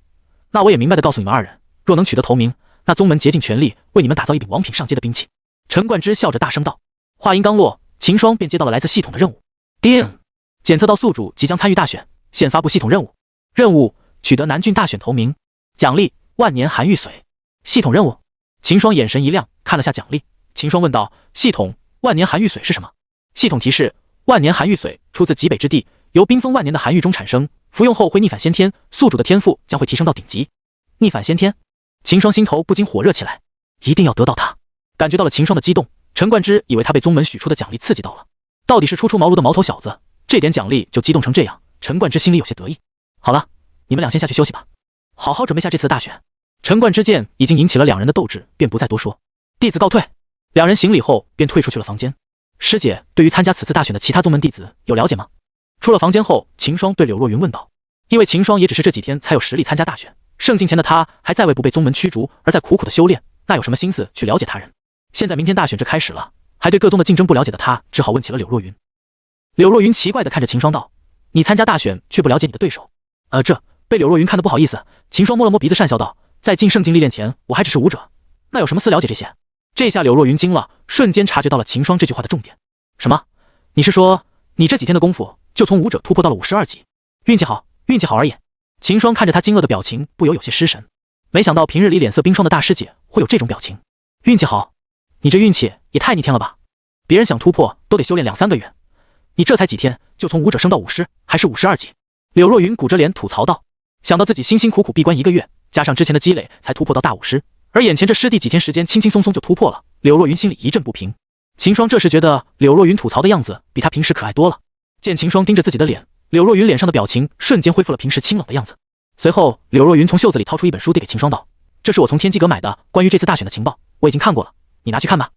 A: 那我也明白地告诉你们2人，若能取得头名，那宗门竭尽全力为你们打造一柄王品上阶的兵器。陈冠之笑着大声道。话音刚落，秦霜便接到了来自系统的任务。叮，检测到宿主即将参与大选，现发布系统任务。任务：取得南郡大选头名，奖励万年寒玉髓。系统任务。秦霜眼神一亮，看了下奖励。秦霜问道：系统，万年寒玉髓是什么？系统提示：万年寒玉髓出自极北之地，由冰封万年的寒玉中产生，服用后会逆反先天，宿主的天赋将会提升到顶级。逆反先天？秦霜心头不禁火热起来，一定要得到它。感觉到了秦霜的激动，陈冠之以为他被宗门许出的奖励刺激到了，到底是初出茅庐的毛头小子，这点奖励就激动成这样，陈冠之心里有些得意。好了，你们俩先下去休息吧，好好准备下这次的大选。陈冠之见已经引起了两人的斗志，便不再多说，弟子告退。两人行礼后便退出去了房间。师姐对于参加此次大选的其他宗门弟子有了解吗？出了房间后，秦霜对柳若云问道。因为秦霜也只是这几天才有实力参加大选，圣境前的他还在为不被宗门驱逐而在苦苦的修炼，那有什么心思去了解他人？现在明天大选这开始了，还对各宗的竞争不了解的他，只好问起了柳若云。柳若云奇怪地看着秦霜道：你参加大选却不了解你的对手？这被柳若云看得不好意思，秦霜摸了摸鼻子讪笑道：在进圣境历练前，我还只是武者，那有什么私了解这些？这下柳若云惊了，瞬间察觉到了秦霜这句话的重点。什么？你是说你这几天的功夫就从武者突破到了52级？运气好，运气好而已。秦霜看着他惊愕的表情，不由有些失神。没想到平日里脸色冰霜的大师姐会有这种表情。运气好？你这运气也太逆天了吧！别人想突破都得修炼2-3个月，你这才几天就从武者升到武师，还是52级。柳若云鼓着脸吐槽道。想到自己辛辛苦苦闭关1个月，加上之前的积累才突破到大武师，而眼前这师弟几天时间轻轻松松就突破了，柳若云心里一阵不平。秦霜这时觉得柳若云吐槽的样子比他平时可爱多了。见秦霜盯着自己的脸，柳若云脸上的表情瞬间恢复了平时清冷的样子。随后柳若云从袖子里掏出一本书递给秦霜道：这是我从天机阁买的关于这次大选的情报，我已经看过了，你拿去看吧，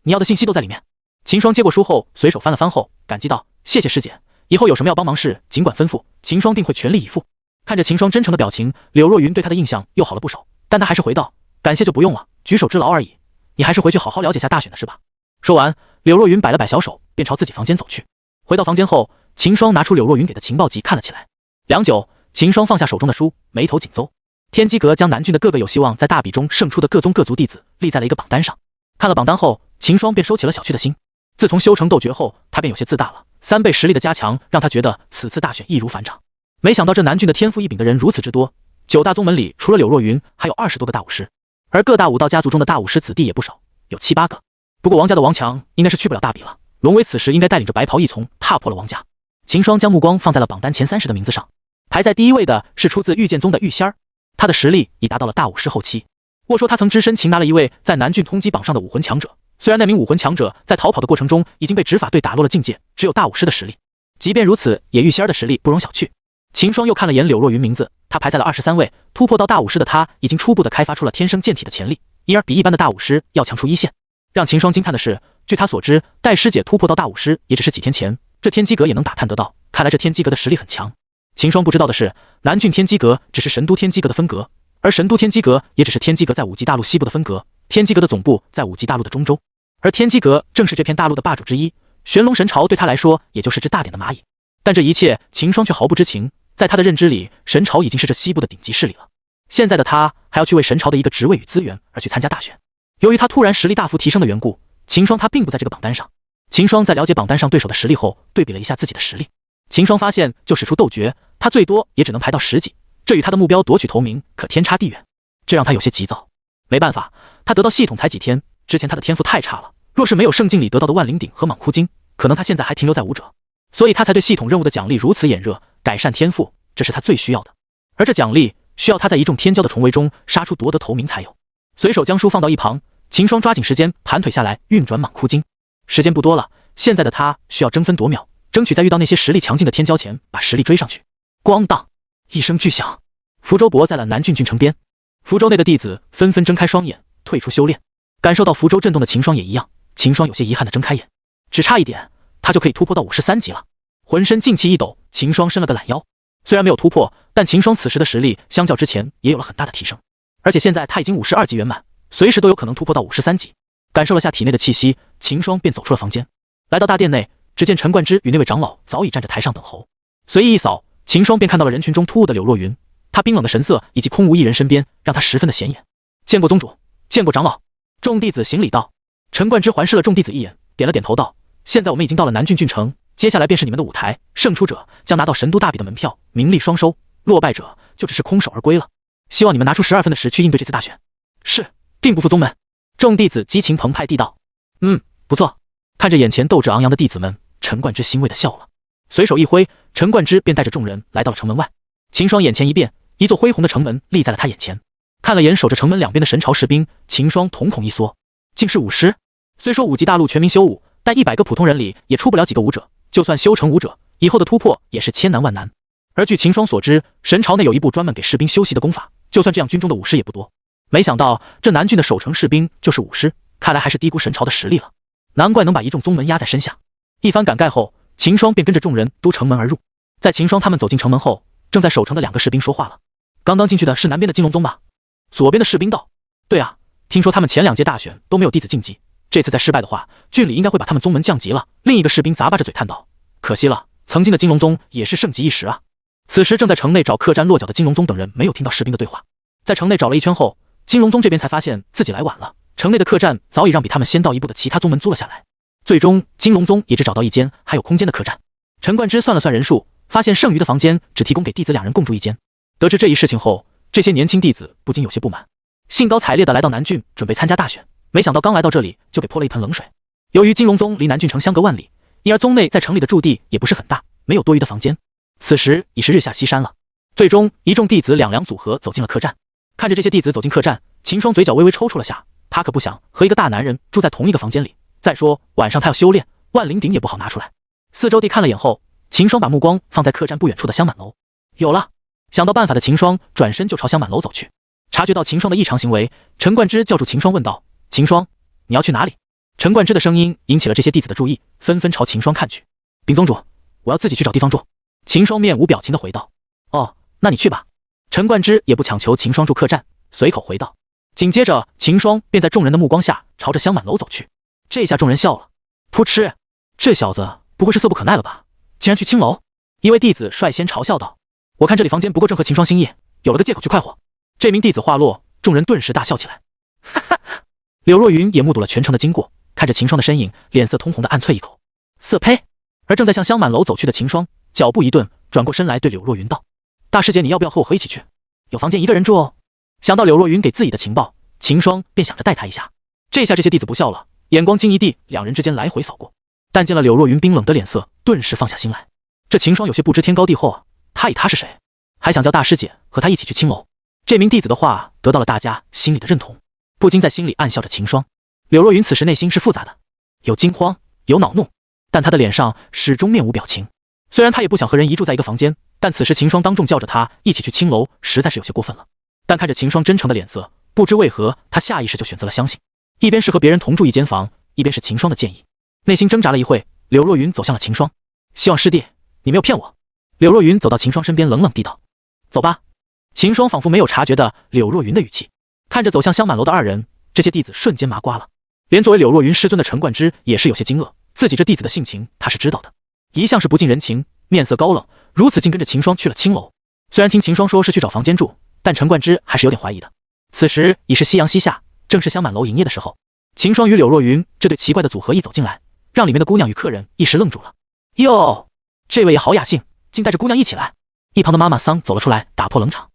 A: 你要的信息都在里面。秦霜接过书后随手翻了翻后，感激道：谢谢师姐，以后有什么要帮忙事尽管吩咐，秦霜定会全力以赴。看着秦霜真诚的表情，柳若云对他的印象又好了不少，但他还是回道：感谢就不用了，举手之劳而已，你还是回去好好了解下大选的事吧。说完，柳若云摆了摆小手，便朝自己房间走去。回到房间后，秦霜拿出柳若云给的情报集看了起来。良久，秦霜放下手中的书，眉头紧皱。天机阁将南郡的各个有希望在大比中胜出的各宗各族弟子立在了一个榜单上。看了榜单后，秦霜便收起了小觑的心。自从修成斗诀后，他便有些自大了， 3倍实力的加强让他觉得此次大选易如反掌。没想到这南郡的天赋异禀的人如此之多，9大宗门里除了柳若云，还有20多个大武师，而各大武道家族中的大武师子弟也不少，有7、8个。不过王家的王强应该是去不了大比了，龙威此时应该带领着白袍一从踏破了王家。秦霜将目光放在了榜单前30的名字上，排在第1位的是出自御剑宗的玉仙儿，他的实力已达到了大武师后期。或说他曾只身擒拿了一位在南郡通缉榜上的武魂强者，虽然那名武魂强者在逃跑的过程中已经被执法队打落了境界，只有大武师的实力，即便如此，也玉仙儿的实力不容小觑。秦霜又看了眼柳若云名字，他排在了23位，突破到大武师的他已经初步的开发出了天生健体的潜力，因而比一般的大武师要强出1线。让秦霜惊叹的是，据他所知，戴师姐突破到大武师也只是几天前，这天机阁也能打探得到，看来这天机阁的实力很强。秦霜不知道的是，南郡天机阁只是神都天机阁的分阁，而神都天机阁也只是天机阁在5级大陆西部的分阁，天机阁的总部在5级大陆的中州，而天机阁正是这片大陆的霸主之一，玄龙神朝对他来说也就是只大点的蚂蚁。但这一切秦霜却毫不知情，在他的认知里，神朝已经是这西部的顶级势力了。现在的他还要去为神朝的一个职位与资源而去参加大选。由于他突然实力大幅提升的缘故，秦霜他并不在这个榜单上。秦霜在了解榜单上对手的实力后，对比了一下自己的实力，秦霜发现就使出斗诀，他最多也只能排到10几，这与他的目标夺取头名可天差地远，这让他有些急躁。没办法，他得到系统才几天，之前他的天赋太差了，若是没有圣境里得到的万灵鼎和莽枯精，可能他现在还停留在武者，所以他才对系统任务的奖励如此眼热。改善天赋，这是他最需要的，而这奖励需要他在一众天骄的重围中杀出夺得头名才有。随手将书放到一旁，秦霜抓紧时间盘腿下来运转莽枯精。时间不多了，现在的他需要争分夺秒，争取在遇到那些实力强劲的天骄前把实力追上去。咣当一声巨响，福州泊在了南郡郡城边，福州内的弟子纷纷睁开双眼退出修炼。感受到福州震动的秦霜也一样，秦霜有些遗憾地睁开眼，只差一点他就可以突破到53级了。浑身劲气一抖，秦霜伸了个懒腰，虽然没有突破，但秦霜此时的实力相较之前也有了很大的提升，而且现在他已经52级圆满，随时都有可能突破到53级。感受了下体内的气息，秦霜便走出了房间，来到大殿内，只见陈冠之与那位长老早已站在台上等候。随意一扫，秦霜便看到了人群中突兀的柳若云，他冰冷的神色以及空无一人身边，让他十分的显眼。见过宗主，见过长老。众弟子行礼道。陈冠之环视了众弟子一眼，点了点头道：现在我们已经到了南郡郡城，接下来便是你们的舞台，胜出者将拿到神都大比的门票，名利双收，落败者就只是空手而归了。希望你们拿出12分的实去应对这次大选。是，定不负宗门。众弟子激情澎湃地道：不错。看着眼前斗志昂扬的弟子们，陈冠之欣慰地笑了，随手一挥，陈冠之便带着众人来到了城门外。秦霜眼前一变，一座恢宏的城门立在了他眼前，看了眼守着城门两边的神朝士兵，秦霜瞳孔一缩，竟是武师。虽说5级大陆全民修武，但100个普通人里也出不了几个武者，就算修成武者，以后的突破也是千难万难。而据秦霜所知，神朝内有一部专门给士兵修习的功法，就算这样，军中的武师也不多。没想到这南郡的守城士兵就是武师，看来还是低估神朝的实力了，难怪能把一众宗门压在身下。一番感慨后，秦霜便跟着众人都城门而入。在秦霜他们走进城门后，正在守城的2个士兵说话了：刚刚进去的是南边的金龙宗吧？左边的士兵道：对啊，听说他们前2届大选都没有弟子晋级，这次再失败的话，郡里应该会把他们宗门降级了。另一个士兵咂巴着嘴叹道：可惜了，曾经的金龙宗也是盛极一时啊。此时正在城内找客栈落脚的金龙宗等人没有听到士兵的对话，在城内找了一圈后，金龙宗这边才发现自己来晚了，城内的客栈早已让比他们先到一步的其他宗门租了下来。最终金龙宗也只找到一间还有空间的客栈。陈冠之算了算人数，发现剩余的房间只提供给弟子2人共住一间。得知这一事情后，这些年轻弟子不禁有些不满，兴高采烈地来到南郡准备参加大选，没想到刚来到这里就被泼了一盆冷水。由于金龙宗离南郡城相隔万里，因而宗内在城里的驻地也不是很大，没有多余的房间。此时已是日下西山了。最终一众弟子两组合走进了客栈。看着这些弟子走进客栈，秦霜嘴角微微抽搐了下，他可不想和一个大男人住在同一个房间里，再说晚上他要修炼，万灵鼎也不好拿出来。四周地看了眼后，秦霜把目光放在客栈不远处的香满楼。有了，想到办法的秦霜转身就朝香满楼走去。察觉到秦霜的异常行为，陈冠之叫住秦霜问道：秦霜，你要去哪里？陈冠之的声音引起了这些弟子的注意，纷纷朝秦霜看去。禀宗主，我要自己去找地方住。秦霜面无表情地回道：哦，那你去吧。陈冠之也不强求秦霜住客栈，随口回道。紧接着秦霜便在众人的目光下朝着香满楼走去。这下众人笑了，噗嗤，这小子不会是色不可耐了吧，竟然去青楼。一位弟子率先嘲笑道：我看这里房间不够正合秦霜心意，有了个借口去快活。这名弟子话落，众人顿时大笑起来。哈哈哈！柳若云也目睹了全程的经过，看着秦霜的身影，脸色通红的暗啐一口：色胚！而正在向香满楼走去的秦霜，脚步一顿，转过身来对柳若云道：“大师姐，你要不要和我一起去？有房间一个人住哦。”想到柳若云给自己的情报，秦霜便想着带她一下。这下这些弟子不笑了，眼光惊疑地两人之间来回扫过，但见了柳若云冰冷的脸色，顿时放下心来。这秦霜有些不知天高地厚啊，他以他是谁，还想叫大师姐和他一起去青楼？这名弟子的话得到了大家心里的认同，不禁在心里暗笑着秦霜。柳若云此时内心是复杂的，有惊慌，有恼怒，但他的脸上始终面无表情。虽然他也不想和人一住在一个房间，但此时秦霜当众叫着他一起去青楼，实在是有些过分了。但看着秦霜真诚的脸色，不知为何他下意识就选择了相信。一边是和别人同住一间房，一边是秦霜的建议，内心挣扎了一会，柳若云走向了秦霜，希望师弟你没有骗我。柳若云走到秦霜身边，冷冷地道：“走吧。”秦霜仿佛没有察觉的柳若云的语气，看着走向香满楼的二人，这些弟子瞬间麻瓜了。连作为柳若云师尊的陈冠之也是有些惊愕，自己这弟子的性情他是知道的，一向是不近人情，面色高冷，如此竟跟着秦霜去了青楼。虽然听秦霜说是去找房间住，但陈冠之还是有点怀疑的。此时已是夕阳西下，正是香满楼营业的时候。秦霜与柳若云这对奇怪的组合一走进来，让里面的姑娘与客人一时愣住了。哟，这位也好雅兴，竟带着姑娘一起来。一旁的妈妈桑走了出来，打破冷场。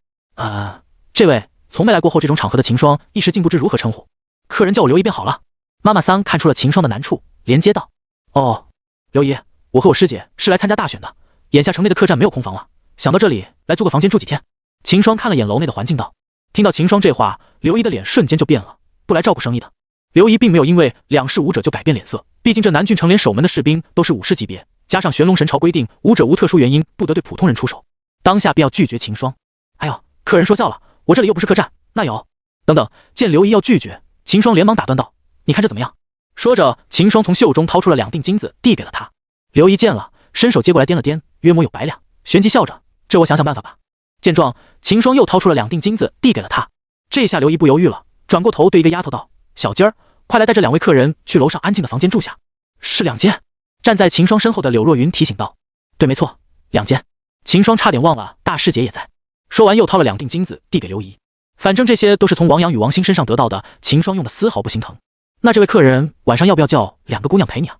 A: 这位从没来过后这种场合的秦霜一时竟不知如何称呼，客人叫我刘姨便好了。妈妈桑看出了秦霜的难处，连接道：“哦，刘姨，我和我师姐是来参加大选的，眼下城内的客栈没有空房了，想到这里来租个房间住几天。”秦霜看了眼楼内的环境道。听到秦霜这话，刘姨的脸瞬间就变了，不来照顾生意的。刘姨并没有因为两世武者就改变脸色，毕竟这南郡城连守门的士兵都是武士级别，加上玄龙神朝规定武者无特殊原因不得对普通人出手，当下便要拒绝秦霜。哎呦，客人说笑了，我这里又不是客栈，那有……等等，见刘姨要拒绝，秦霜连忙打断道：“你看这怎么样？”说着，秦霜从袖中掏出了2锭金子，递给了他。刘姨见了，伸手接过来掂了掂，约莫有100两，旋即笑着：“这我想想办法吧。”见状，秦霜又掏出了2锭金子，递给了他。这下刘姨不犹豫了，转过头对一个丫头道：“小鸡儿，快来带着2位客人去楼上安静的房间住下。”是2间。站在秦霜身后的柳若云提醒道：“对，没错，2间。”秦霜差点忘了大师姐也在。说完又掏了2锭金子递给刘姨。反正这些都是从王阳与王兴身上得到的，秦霜用的丝毫不心疼。那这位客人晚上要不要叫2个姑娘陪你啊？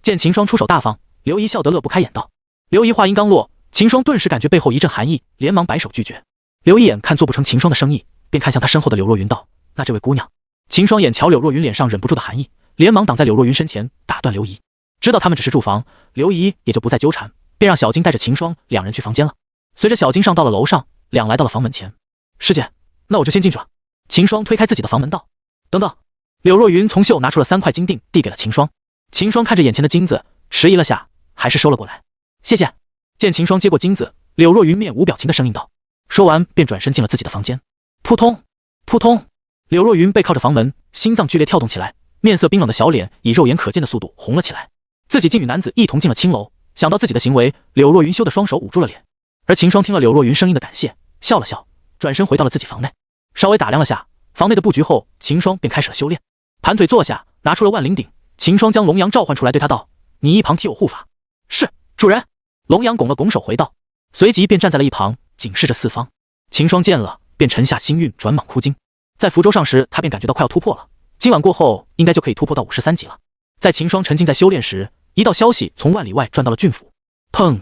A: 见秦霜出手大方，刘姨笑得乐不开眼道。刘姨话音刚落，秦霜顿时感觉背后一阵寒意，连忙摆手拒绝。刘姨眼看做不成秦霜的生意，便看向他身后的柳若云道：“那这位姑娘？”秦霜眼瞧柳若云脸上忍不住的寒意，连忙挡在柳若云身前，打断刘姨。知道他们只是住房，刘姨也就不再纠缠，便让小金带着秦霜2人去房间了。随着小金上到了楼上，两来到了房门前。师姐，那我就先进去了。秦霜推开自己的房门道。等等。柳若云从袖拿出了3块金锭，递给了秦霜。秦霜看着眼前的金子，迟疑了下，还是收了过来。谢谢。见秦霜接过金子，柳若云面无表情的声音道。说完便转身进了自己的房间。扑通扑通，柳若云背靠着房门，心脏剧烈跳动起来，面色冰冷的小脸以肉眼可见的速度红了起来。自己竟与男子一同进了青楼，想到自己的行为，柳若云羞得双手捂住了脸。而秦霜听了柳若云声音的感谢，笑了笑，转身回到了自己房内。稍微打量了下房内的布局后，秦霜便开始了修炼。盘腿坐下，拿出了万灵鼎。秦霜将龙阳召唤出来，对他道：“你一旁替我护法。”是，主人。龙阳拱了拱手回道，随即便站在了一旁，警示着四方。秦霜见了，便沉下心运，转蟒枯经。在福州上时，他便感觉到快要突破了，今晚过后，应该就可以突破到53级了。在秦霜沉浸在修炼时，一道消息从万里外传到了郡府。砰！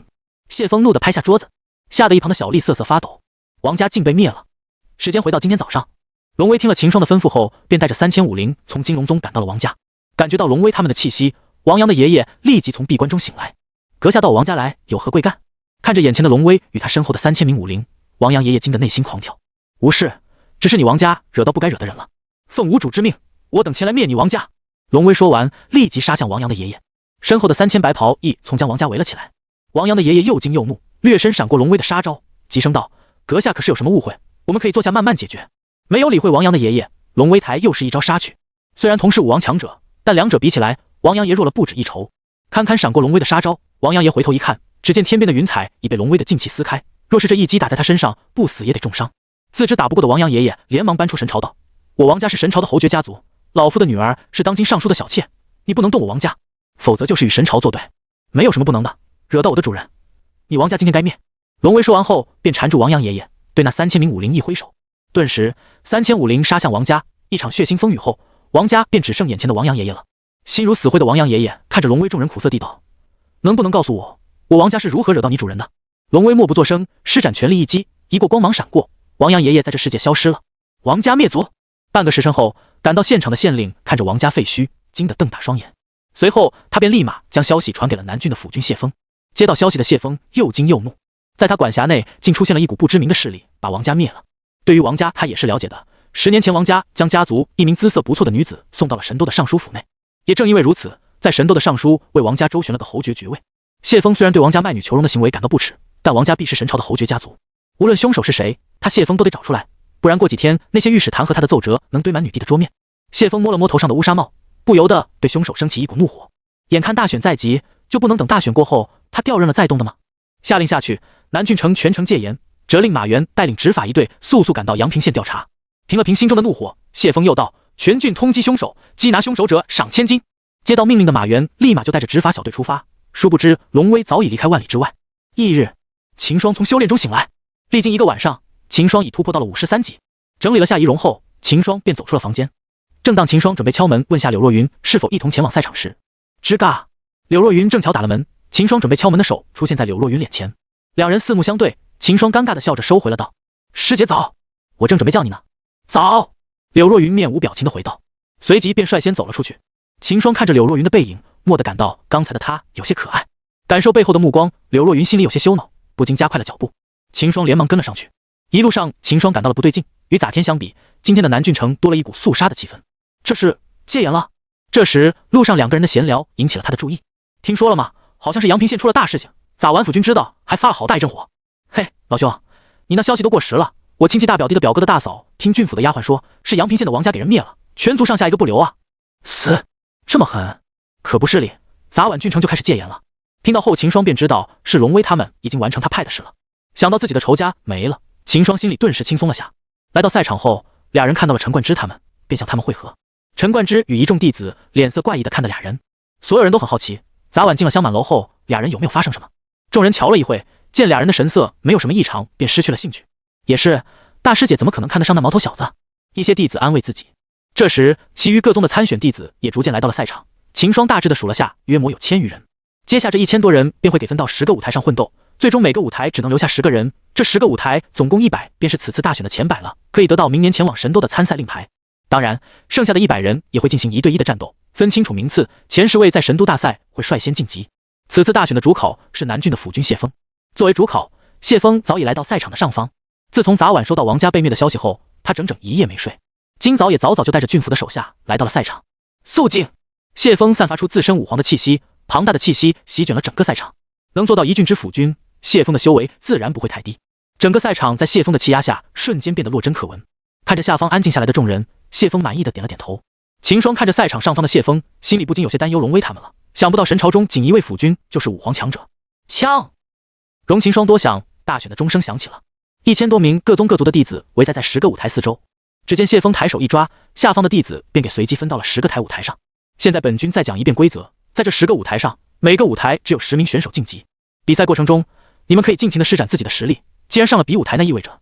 A: 谢风怒地拍下桌子，吓得一旁的小丽瑟瑟发抖。王家竟被灭了。时间回到今天早上，龙威听了秦霜的吩咐后，便带着3000武灵从金龙宗赶到了王家。感觉到龙威他们的气息，王阳的爷爷立即从闭关中醒来。阁下到我王家来，有何贵干？看着眼前的龙威与他身后的3000名武灵，王阳爷爷惊得内心狂跳。无事，只是你王家惹到不该惹的人了。奉无主之命，我等前来灭你王家。龙威说完，立即杀向王阳的爷爷。身后的3000白袍亦从将王家围了起来。王阳的爷爷又惊又怒，掠身闪过龙威的杀招，急声道：“阁下可是有什么误会？我们可以坐下慢慢解决。”没有理会王阳的爷爷，龙威台又是一招杀去。虽然同是武王强者，但两者比起来，王阳爷弱了不止一筹。堪堪闪过龙威的杀招，王阳爷回头一看，只见天边的云彩已被龙威的劲气撕开，若是这一击打在他身上，不死也得重伤。自知打不过的王阳爷爷连忙搬出神朝道：“我王家是神朝的侯爵家族，老夫的女儿是当今尚书的小妾，你不能动我王家，否则就是与神朝作对。没有什么不能的，惹到我的主人，你王家今天该灭。”龙威说完后，便缠住王阳爷爷，对那3000名武灵一挥手，顿时3000武灵杀向王家。一场血腥风雨后，王家便只剩眼前的王阳爷爷了。心如死灰的王阳爷爷看着龙威众人苦涩地道：“能不能告诉我，我王家是如何惹到你主人的？龙威默不作声，施展全力一击，一过光芒闪过，王阳爷爷在这世界消失了，王家灭族。半个时辰后，赶到现场的县令看着王家废墟，惊得瞪大双眼。随后他便立马将消息传给了南郡的府君谢峰。接到消息的谢峰又惊又怒，在他管辖内竟出现了一股不知名的势力，把王家灭了。对于王家他也是了解的，10年前王家将家族一名姿色不错的女子送到了神都的尚书府内，也正因为如此，在神都的尚书为王家周旋了个侯爵爵位。谢峰虽然对王家卖女求荣的行为感到不耻，但王家必是神朝的侯爵家族，无论凶手是谁，他谢峰都得找出来，不然过几天那些御史弹劾他的奏折能堆满女帝的桌面。谢峰摸了摸头上的乌纱帽，不由得对凶手升起一股怒火。眼看大选在即，就不能等大选过后他调任了再动的吗？下令下去，南郡城全城戒严，责令马援带领执法一队速速赶到阳平县调查。平了平心中的怒火，谢峰又道：全郡通缉凶手，缉拿凶手者赏千金。接到命令的马援立马就带着执法小队出发，殊不知龙威早已离开万里之外。翌日，秦霜从修炼中醒来，历经一个晚上，秦霜已突破到了53级。整理了下仪容后，秦霜便走出了房间。正当秦霜准备敲门问下柳若云是否一同前往赛场时，吱嘎，柳若云正巧打了门，秦霜准备敲门的手出现在柳若云脸前，两人四目相对，秦霜尴尬的笑着收回了道：师姐早，我正准备叫你呢。早，柳若云面无表情的回道，随即便率先走了出去。秦霜看着柳若云的背影，蓦地感到刚才的她有些可爱，感受背后的目光，柳若云心里有些羞恼，不禁加快了脚步。秦霜连忙跟了上去。一路上，秦霜感到了不对劲，与咋天相比，今天的南郡城多了一股肃杀的气氛。这是戒严了？这时，路上两个人的闲聊引起了他的注意。听说了吗？好像是阳平县出了大事情，咋完府君知道，还发了好大一阵火。嘿，老兄，你那消息都过时了。我亲戚大表弟的表哥的大嫂听郡府的丫鬟说，是阳平县的王家给人灭了，全族上下一个不留啊！死，这么狠，可不势利，咋晚郡城就开始戒严了。听到后，秦霜便知道是龙威他们已经完成他派的事了。想到自己的仇家没了，秦霜心里顿时轻松了下。来到赛场后，俩人看到了陈冠之他们，便向他们会合。陈冠之与一众弟子脸色怪异的看着俩人，所有人都很好奇，早晚进了香满楼后，俩人有没有发生什么。众人瞧了一会，见俩人的神色没有什么异常，便失去了兴趣。也是，大师姐怎么可能看得上那毛头小子？一些弟子安慰自己。这时，其余各宗的参选弟子也逐渐来到了赛场。秦霜大致的数了下，约莫有1000余人。接下这1000多人便会给分到10个舞台上混斗，最终每个舞台只能留下10个人。这10个舞台总共100，便是此次大选的前100了，可以得到明年前往神都的参赛令牌。当然，剩下的100人也会进行1对1的战斗，分清楚名次，前10位在神都大赛会率先晋级。此次大选的主考是南郡的府君谢峰。作为主考，谢峰早已来到赛场的上方。自从早晚收到王家被灭的消息后，他整整1夜没睡。今早也早早就带着郡府的手下来到了赛场。肃静！谢峰散发出自身武皇的气息，庞大的气息席卷了整个赛场。能做到一郡之府君，谢峰的修为自然不会太低。整个赛场在谢峰的气压下，瞬间变得落针可闻。看着下方安静下来的众人，谢峰满意的点了点头。秦霜看着赛场上方的谢峰，心里不禁有些担忧龙威他们了。想不到神朝中仅1位府君就是武皇强者。枪！容秦霜多想，大选的钟声响起了。1000多名各宗各族的弟子围在10个舞台四周。只见谢峰抬手一抓，下方的弟子便给随机分到了10个台舞台上。现在本君再讲一遍规则，在这10个舞台上，每个舞台只有10名选手晋级。比赛过程中，你们可以尽情的施展自己的实力。既然上了比舞台，那意味着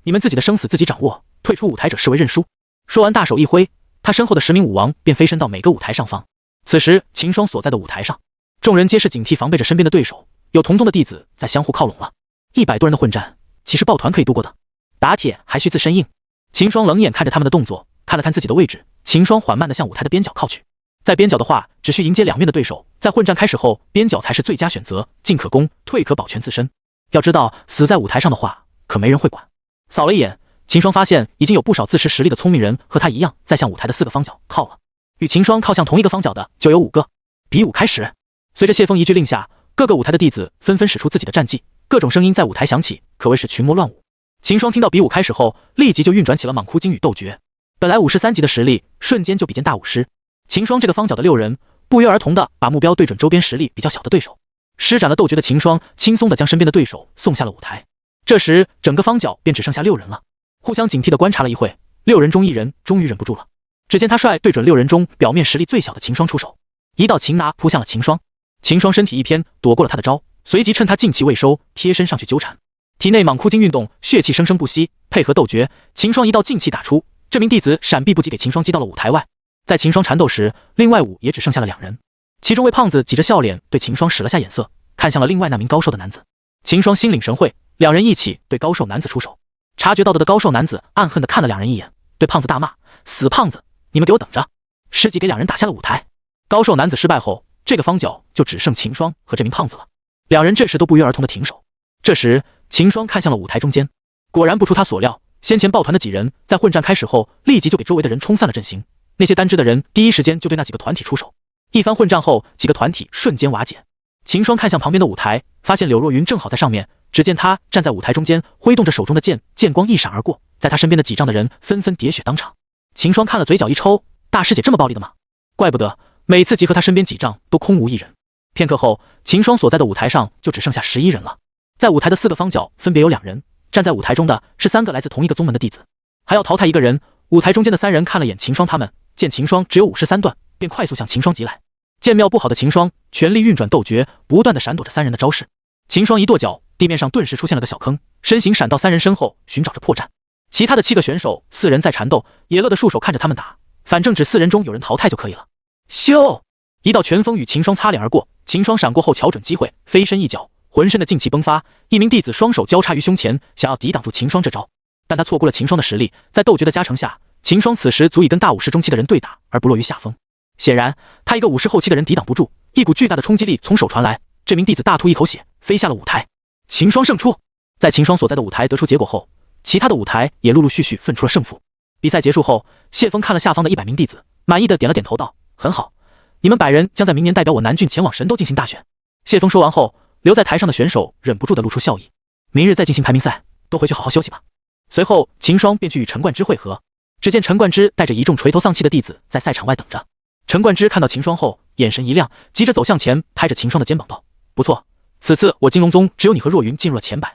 A: 你们自己的生死自己掌握，退出舞台者视为认输。说完，大手一挥，他身后的10名舞王便飞身到每个舞台上方。此时，秦霜所在的舞台上，众人皆是警惕防备着身边的对手，有同宗的弟子在相互靠拢了。100多人的混战，岂是抱团可以度过的？打铁还需自身硬。秦霜冷眼看着他们的动作，看了看自己的位置，秦霜缓慢地向舞台的边角靠去。在边角的话，只需迎接两面的对手，在混战开始后，边角才是最佳选择，进可攻，退可保全自身。要知道，死在舞台上的话，可没人会管。扫了一眼，秦霜发现已经有不少自持实力的聪明人和他一样，在向舞台的4个方角靠了。与秦霜靠向同一个方角的就有5个。比武开始。随着谢峰一句令下，各个舞台的弟子纷纷使出自己的战绩，各种声音在舞台响起，可谓是群魔乱舞。秦霜听到比武开始后，立即就运转起了莽枯金羽斗诀。本来53级的实力，瞬间就比肩大武师。秦霜这个方角的6人，不约而同的把目标对准周边实力比较小的对手。施展了斗诀的秦霜，轻松的将身边的对手送下了舞台。这时，整个方角便只剩下6人了。互相警惕的观察了一会，6人中1人终于忍不住了。只见他率对准6人中表面实力最小的秦霜出手，一道擒拿扑向了秦霜。秦霜身体一偏，躲过了他的招，随即趁他劲气未收，贴身上去纠缠。体内莽枯经运动，血气生生不息，配合斗诀，秦霜一道劲气打出，这名弟子闪避不及，给秦霜击到了舞台外。在秦霜缠斗时，另外5也只剩下了2人。其中位胖子挤着笑脸对秦霜使了下眼色，看向了另外那名高瘦的男子。秦霜心领神会，两人一起对高瘦男子出手。察觉到的高瘦男子暗恨地看了两人一眼，对胖子大骂：“死胖子，你们给我等着！”师级给两人打下了舞台。高瘦男子失败后，这个方角就只剩秦霜和这名胖子了。两人这时都不约而同地停手。这时，秦霜看向了舞台中间，果然不出他所料，先前抱团的几人在混战开始后，立即就给周围的人冲散了阵型。那些单支的人第一时间就对那几个团体出手。一番混战后，几个团体瞬间瓦解。秦霜看向旁边的舞台，发现柳若云正好在上面。只见他站在舞台中间，挥动着手中的剑，剑光一闪而过，在他身边的几丈的人纷纷喋血当场。秦霜看了，嘴角一抽，大师姐这么暴力的吗？怪不得每次集合他身边几丈都空无一人。片刻后，秦霜所在的舞台上就只剩下11人了。在舞台的4个方角分别有2人，站在舞台中的是3个来自同一个宗门的弟子，还要淘汰1个人。舞台中间的3人看了眼秦霜他们，见秦霜只有53段，便快速向秦霜击来。剑妙不好的秦霜全力运转斗诀，不断的闪躲着3人的招式。秦霜一跺脚，地面上顿时出现了个小坑，身形闪到3人身后，寻找着破绽。其他的7个选手4人在缠斗，也乐得束手看着他们打，反正只4人中有人淘汰就可以了。咻！一道拳风与秦霜擦脸而过，秦霜闪过后瞧准机会，飞身一脚，浑身的劲气迸发。一名弟子双手交叉于胸前，想要抵挡住秦霜这招，但他错过了秦霜的实力。在斗诀的加成下，秦霜此时足以跟大武士中期的人对打，而不落于下风。显然，他一个武士后期的人抵挡不住，一股巨大的冲击力从手传来。这名弟子大吐一口血，飞下了舞台。秦霜胜出。在秦霜所在的舞台得出结果后，其他的舞台也陆陆续续分出了胜负。比赛结束后，谢峰看了下方的100名弟子，满意的点了点头道：“很好，你们100人将在明年代表我南郡前往神斗进行大选。”谢峰说完后，留在台上的选手忍不住的露出笑意：“明日再进行排名赛，都回去好好休息吧。”随后，秦霜便去与陈冠之会合。只见陈冠之带着一众垂头丧气的弟子在赛场外等着。陈冠之看到秦霜后，眼神一亮，急着走向前，拍着秦霜的肩膀道：“不错，此次我金龙宗只有你和若云进入了前100，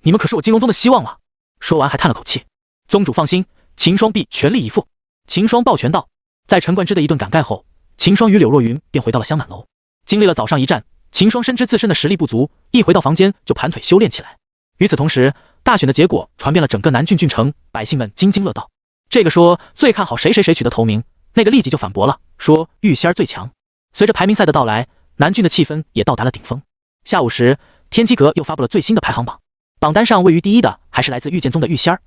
A: 你们可是我金龙宗的希望了。”说完还叹了口气：“宗主放心，秦霜必全力以赴。”秦霜抱拳道。在陈冠之的一顿感慨后，秦霜与柳若云便回到了香满楼。经历了早上一战，秦霜深知自身的实力不足，一回到房间就盘腿修炼起来。与此同时，大选的结果传遍了整个南郡郡城，百姓们津津乐道。这个说最看好谁取得头名，那个立即就反驳了，说玉仙儿最强。随着排名赛的到来，南郡的气氛也到达了顶峰。下午时，天机阁又发布了最新的排行榜，榜单上位于第一的还是来自御剑宗的玉仙儿，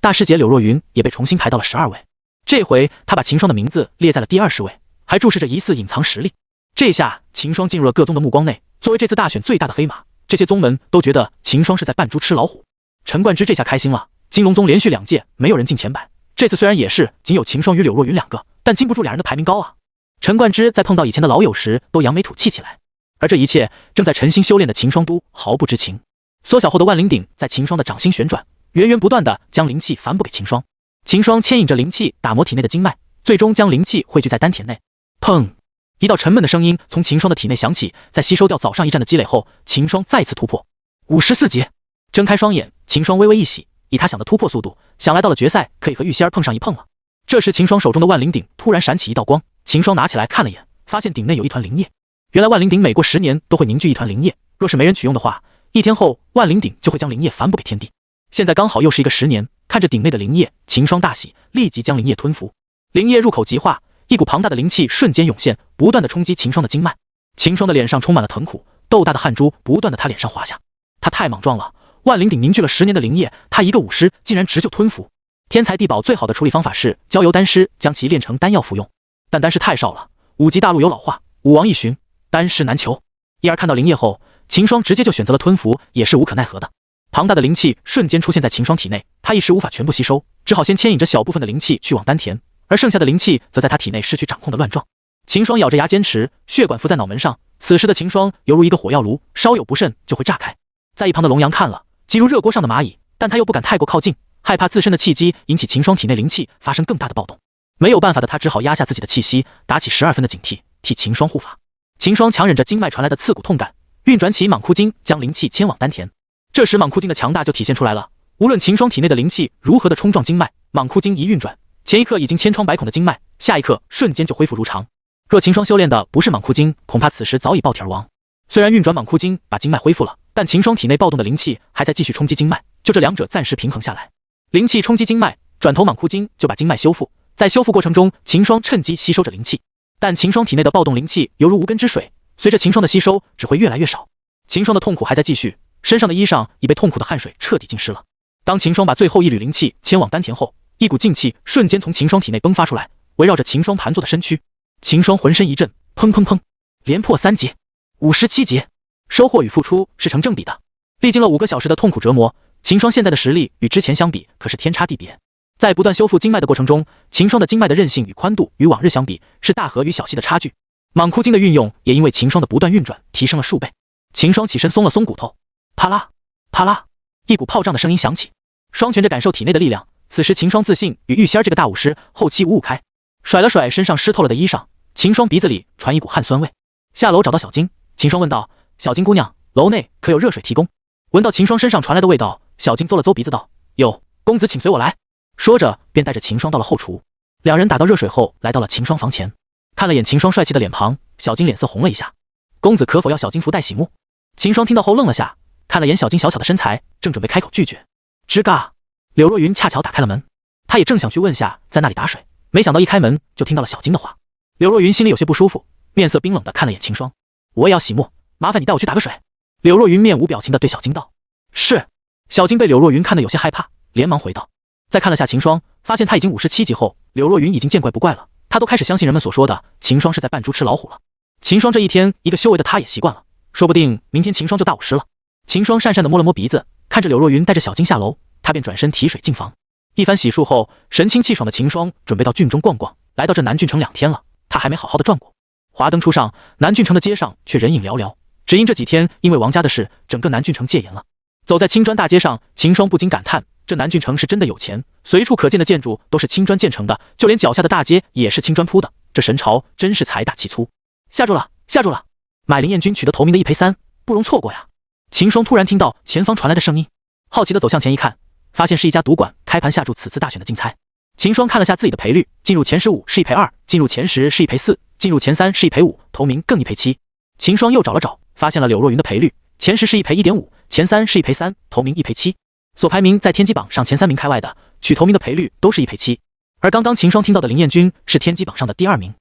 A: 大师姐柳若云也被重新排到了12位。这回他把秦霜的名字列在了第20位，还注视着疑似隐藏实力。这下秦霜进入了各宗的目光内，作为这次大选最大的黑马，这些宗门都觉得秦霜是在扮猪吃老虎。陈冠之这下开心了，金龙宗连续2届没有人进前100，这次虽然也是仅有秦霜与柳若云2个，但禁不住2人的排名高啊。陈冠之在碰到以前的老友时都扬眉吐气起来，而这一切正在沉心修炼的秦霜都毫不知情。缩小后的万灵鼎在秦霜的掌心旋转，源源不断的将灵气反哺给秦霜。秦霜牵引着灵气打磨体内的经脉，最终将灵气汇聚在丹田内。砰！一道沉闷的声音从秦霜的体内响起，在吸收掉早上一战的积累后，秦霜再次突破54级。睁开双眼，秦霜微微一喜，以他想的突破速度，想来到了决赛可以和玉仙儿碰上一碰了。这时秦霜手中的万灵鼎突然闪起一道光，秦霜拿起来看了眼，发现鼎内有一团灵液。原来万灵鼎每过10年都会凝聚一团灵液，若是没人取用的话，1天后万灵鼎就会将灵液反哺给天地。现在刚好又是一个10年，看着鼎内的灵液，秦霜大喜，立即将灵液吞服。灵液入口即化，一股庞大的灵气瞬间涌现，不断的冲击秦霜的经脉。秦霜的脸上充满了疼苦，豆大的汗珠不断的他脸上滑下。他太莽撞了，万灵鼎凝聚了10年的灵液，他一个武师竟然直就吞服。天才地宝最好的处理方法是交由丹师将其炼成丹药服用，但丹师太少了，5级大陆有老化，武王一巡，丹师难求。一而看到灵液后，秦霜直接就选择了吞服，也是无可奈何的。庞大的灵气瞬间出现在秦霜体内，他一时无法全部吸收，只好先牵引着小部分的灵气去往丹田，而剩下的灵气则在他体内失去掌控的乱撞。秦霜咬着牙坚持，血管敷在脑门上，此时的秦霜犹如一个火药炉，稍有不慎就会炸开。在一旁的龙阳看了，急如热锅上的蚂蚁，但他又不敢太过靠近，害怕自身的气机引起秦霜体内灵气发生更大的暴动。没有办法的他只好压下自己的气息，打起12分的警惕，替秦霜护法。秦霜强忍着经脉传来的刺骨痛感，运转起蟒枯经，将灵气牵往丹田。这时蟒枯经的强大就体现出来了，无论秦霜体内的灵气如何的冲撞经脉，蟒枯经一运转，前一刻已经千疮百孔的经脉，下一刻瞬间就恢复如常。若秦霜修炼的不是蟒枯经，恐怕此时早已爆体而亡。虽然运转蟒枯经把经脉恢复了，但秦霜体内暴动的灵气还在继续冲击经脉，就这两者暂时平衡下来。灵气冲击经脉，转投蟒枯经就把经脉修复，在修复过程中，秦霜趁机吸收着灵气。但秦霜体内的暴动灵气犹如无根之水，随着秦霜的吸收，只会越来越少。秦霜的痛苦还在继续，身上的衣裳已被痛苦的汗水彻底浸湿了。当秦霜把最后一缕灵气牵往丹田后，一股劲气瞬间从秦霜体内迸发出来，围绕着秦霜盘坐的身躯。秦霜浑身一震，砰砰砰，连破3级，57级。收获与付出是成正比的。历经了5个小时的痛苦折磨，秦霜现在的实力与之前相比可是天差地别。在不断修复经脉的过程中，秦霜的经脉的韧性与宽度与往日相比是大河与小溪的差距。蟒枯经的运用也因为秦霜的不断运转提升了数倍。秦霜起身松了松骨头，啪啦啪啦，一股炮仗的声音响起，双拳着感受体内的力量。此时秦霜自信与玉仙儿这个大武师后期五五开，甩了甩身上湿透了的衣裳，秦霜鼻子里传一股汗酸味。下楼找到小金，秦霜问道：“小金姑娘，楼内可有热水提供？”闻到秦霜身上传来的味道，小金嘬了嘬鼻子道：“有，公子请随我来。”说着便带着秦霜到了后厨。两人打到热水后，来到了秦霜房前，看了眼秦霜帅气的脸庞，小金脸色红了一下。公子可否要小金福袋洗沐？秦霜听到后愣了下，看了眼小金小巧的身材，正准备开口拒绝，吱嘎，柳若云恰巧打开了门，他也正想去问下在那里打水，没想到一开门就听到了小金的话。柳若云心里有些不舒服，面色冰冷的看了眼秦霜：“我也要洗沐，麻烦你带我去打个水。”柳若云面无表情的对小金道：“是。”小金被柳若云看得有些害怕，连忙回道。再看了下秦霜，发现他已经57级后，柳若云已经见怪不怪了，他都开始相信人们所说的秦霜是在扮猪吃老虎了。秦霜这一天一个修为的他也习惯了，说不定明天秦霜就大武师了。秦霜讪讪的摸了摸鼻子，看着柳若云带着小金下楼，他便转身提水进房。一番洗漱后，神清气爽的秦霜准备到郡中逛逛。来到这南郡城2天了，他还没好好的转过。华灯初上，南郡城的街上却人影寥寥，只因这几天因为王家的事，整个南郡城戒严了。走在青砖大街上，秦霜不禁感叹，这南郡城是真的有钱，随处可见的建筑都是青砖建成的，就连脚下的大街也是青砖铺的，这神朝真是财大气粗。下注了，下注了！买林彦君取得头名的1赔3，不容错过呀！秦霜突然听到前方传来的声音，好奇的走向前一看，发现是一家赌馆开盘下注此次大选的竞猜。秦霜看了下自己的赔率，进入前15是1赔2，进入前10是1赔4，进入前3是1赔5，头名更1赔7。秦霜又找了找，发现了柳若云的赔率，前10是1赔1.5，前3是1赔3，头名1赔7。所排名在天机榜上前3名开外的，取头名的赔率都是1赔7。而刚刚秦霜听到的林彦君是天机榜上的第2名。